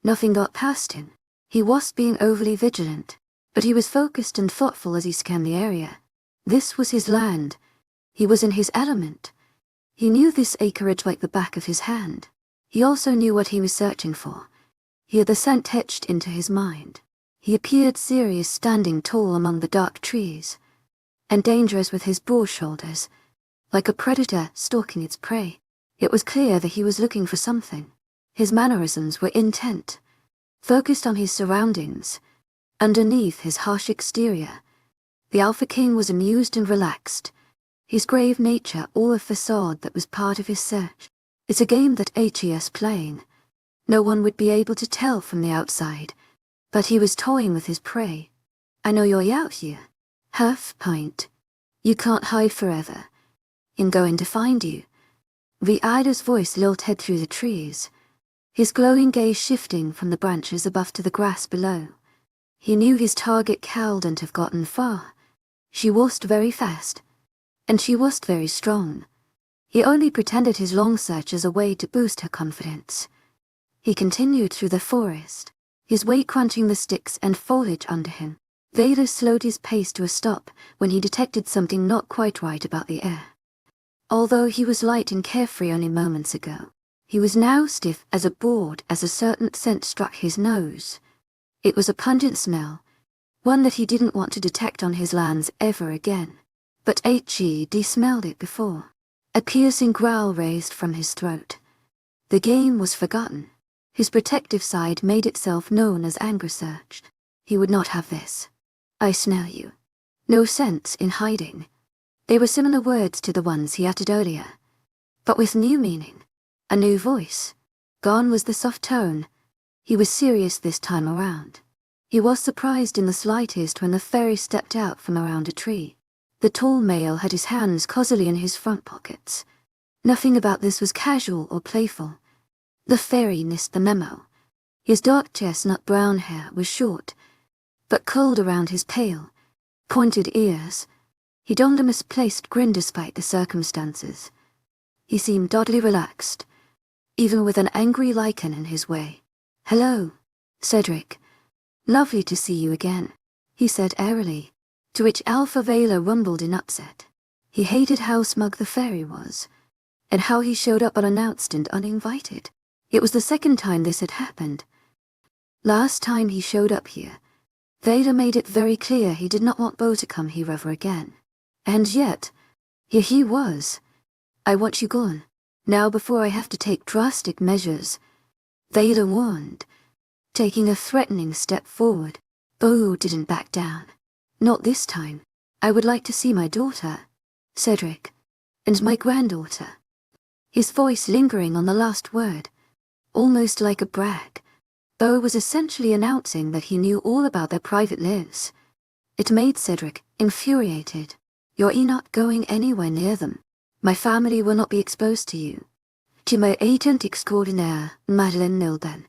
Nothing got past him. He was being overly vigilant, but he was focused and thoughtful as he scanned the area. This was his land. He was in his element. He knew this acreage like the back of his hand. He also knew what he was searching for. He had the scent etched into his mind. He appeared serious, standing tall among the dark trees, and dangerous with his broad shoulders, like a predator stalking its prey. It was clear that he was looking for something. His mannerisms were intent, focused on his surroundings. Underneath his harsh exterior, the Alpha King was amused and relaxed, his grave nature all a facade that was part of his search. It's a game that 𝐊𝐲𝐻 is playing. No one would be able to tell from the outside, but he was toying with his prey. I know you're out here. Half pint. You can't hide forever. I'm going to find you. 𝐊𝐲𝐻's voice lilted through the trees, his glowing gaze shifting from the branches above to the grass below. He knew his target couldn't have gotten far. She wasn't very fast, and she wasn't very strong. He only pretended his long search as a way to boost her confidence. He continued through the forest, his weight crunching the sticks and foliage under him. Vader slowed his pace to a stop when he detected something not quite right about the air. Although he was light and carefree only moments ago, he was now stiff as a board as a certain scent struck his nose. It was a pungent smell, one that he didn't want to detect on his lands ever again. But 𝐊𝐲𝐻 smelled it before. A piercing growl raised from his throat. The game was forgotten. His protective side made itself known as anger surged. He would not have this. I smell you. No sense in hiding. They were similar words to the ones he uttered earlier, but with new meaning, a new voice. Gone was the soft tone. He was serious this time around. He was surprised in the slightest when the fairy stepped out from around a tree. The tall male had his hands cosily in his front pockets. Nothing about this was casual or playful. The fairy missed the memo. His dark chestnut brown hair was short, but curled around his pale, pointed ears. He donned a misplaced grin despite the circumstances. He seemed oddly relaxed, even with an angry lichen in his way. "Hello, Cedric. Lovely to see you again," he said airily, to which 𝐴𝐿 rumbled in upset. He hated how smug the fairy was, and how he showed up unannounced and uninvited. It was the second time this had happened. Last time he showed up here, Vader made it very clear he did not want Bo to come here ever again. And yet, here he was. "I want you gone, now before I have to take drastic measures," Vader warned, taking a threatening step forward. Bo didn't back down. "Not this time. I would like to see my daughter, Cedric, and my granddaughter." His voice lingering on the last word, almost like a brag. Bo was essentially announcing that he knew all about their private lives. It made Cedric infuriated. "You're not going anywhere near them. My family will not be exposed to you. 𝐊𝐢𝐳𝐷 𝐊𝐢𝐳𝐷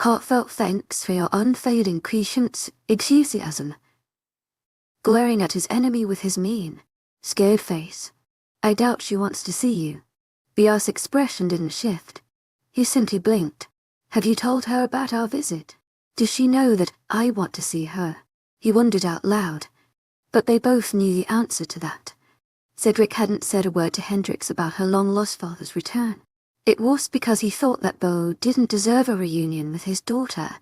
Heartfelt thanks for your unfailing patience, 𝐷𝐸𝐳𝐷." Glaring at his enemy with his mean, scared face. "I doubt she wants to see you." Biar's expression didn't shift. He simply blinked. "Have you told her about our visit? Does she know that I want to see her?" He wondered out loud. But they both knew the answer to that. Cedric hadn't said a word to Hendrix about her long-lost father's return. It was because he thought that Bo didn't deserve a reunion with his daughter.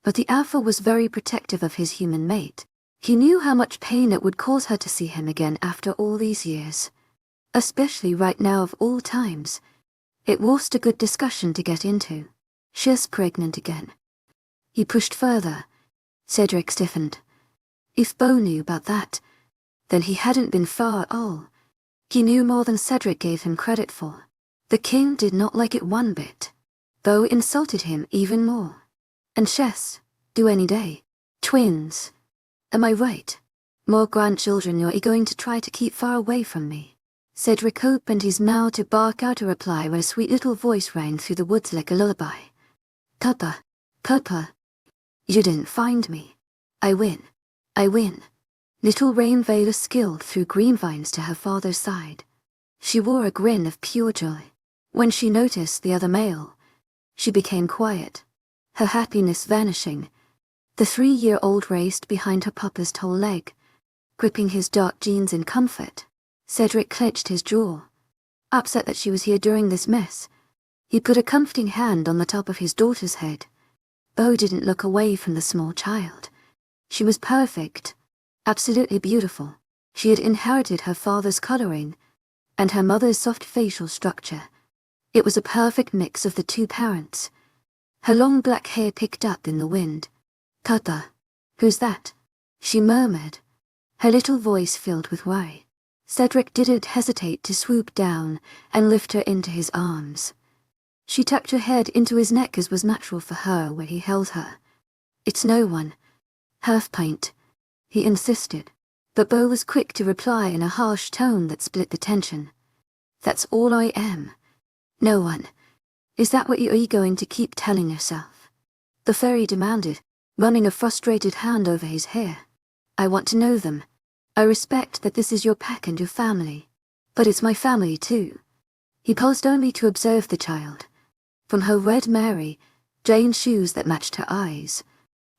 But the Alpha was very protective of his human mate. He knew how much pain it would cause her to see him again after all these years. Especially right now of all times. It was a good discussion to get into. "She's pregnant again." He pushed further. Cedric stiffened. If Bo knew about that, then he hadn't been far at all. He knew more than Cedric gave him credit for. The king did not like it one bit. Bo insulted him even more. "And chess, do any day. Twins. Am I right? More grandchildren you're going to try to keep far away from me." Cedric opened his mouth to bark out a reply when a sweet little voice rang through the woods like a lullaby. "Papa, Papa. You didn't find me. I win. I win." Little Rain Vader skilled through green vines to her father's side. She wore a grin of pure joy. When she noticed the other male, she became quiet, her happiness vanishing. The 3-year-old raced behind her papa's tall leg, gripping his dark jeans in comfort. Cedric clenched his jaw. Upset that she was here during this mess, he put a comforting hand on the top of his daughter's head. Bo didn't look away from the small child. She was perfect, absolutely beautiful. She had inherited her father's coloring and her mother's soft facial structure. It was a perfect mix of the two parents. Her long black hair picked up in the wind. "Papa, who's that?" she murmured, her little voice filled with worry. Cedric didn't hesitate to swoop down and lift her into his arms. She tucked her head into his neck as was natural for her when he held her. "It's no one. Half pint," he insisted. But Bo was quick to reply in a harsh tone that split the tension. "That's all I am. No one. Is that what you're going to keep telling yourself?" the fairy demanded, running a frustrated hand over his hair. "I want to know them. I respect that this is your pack and your family. But it's my family too." He paused only to observe the child. From her red Mary Jane shoes that matched her eyes,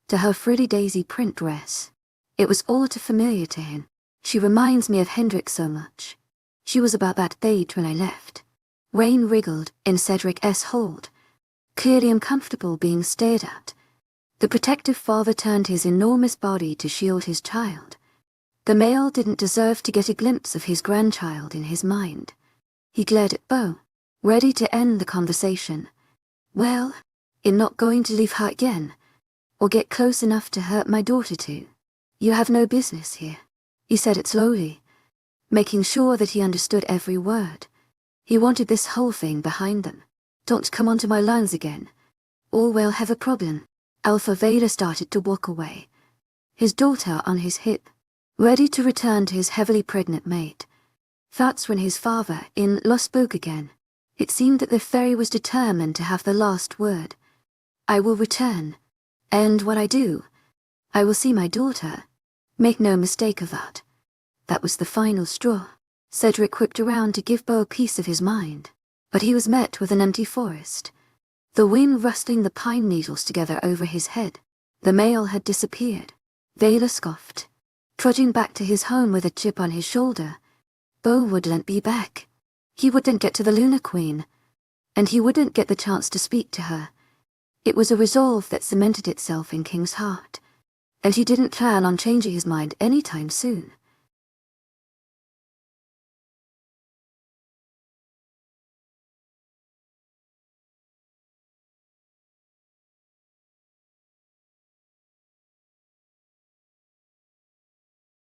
to her frilly daisy print dress. It was all too familiar to him. "She reminds me of Hendrix so much. She was about that age when I left." Rain wriggled in Cedric's hold, clearly uncomfortable being stared at. The protective father turned his enormous body to shield his child. The male didn't deserve to get a glimpse of his grandchild in his mind. He glared at Bo, ready to end the conversation. "Well, you're not going to leave her again, or get close enough to hurt my daughter too. You have no business here." He said it slowly, making sure that he understood every word. He wanted this whole thing behind them. "Don't come onto my lands again, or we'll have a problem." Alpha Vader started to walk away, his daughter on his hip, ready to return to his heavily pregnant mate. That's when his father-in-law spoke again. It seemed that the fairy was determined to have the last word. "I will return, and when I do, I will see my daughter. Make no mistake of that." That was the final straw. Cedric whipped around to give Bo a piece of his mind. But he was met with an empty forest, the wind rustling the pine needles together over his head. The male had disappeared. Vela scoffed, trudging back to his home with a chip on his shoulder. Bo wouldn't be back. He wouldn't get to the Lunar Queen, and he wouldn't get the chance to speak to her. It was a resolve that cemented itself in King's heart, and he didn't plan on changing his mind anytime soon.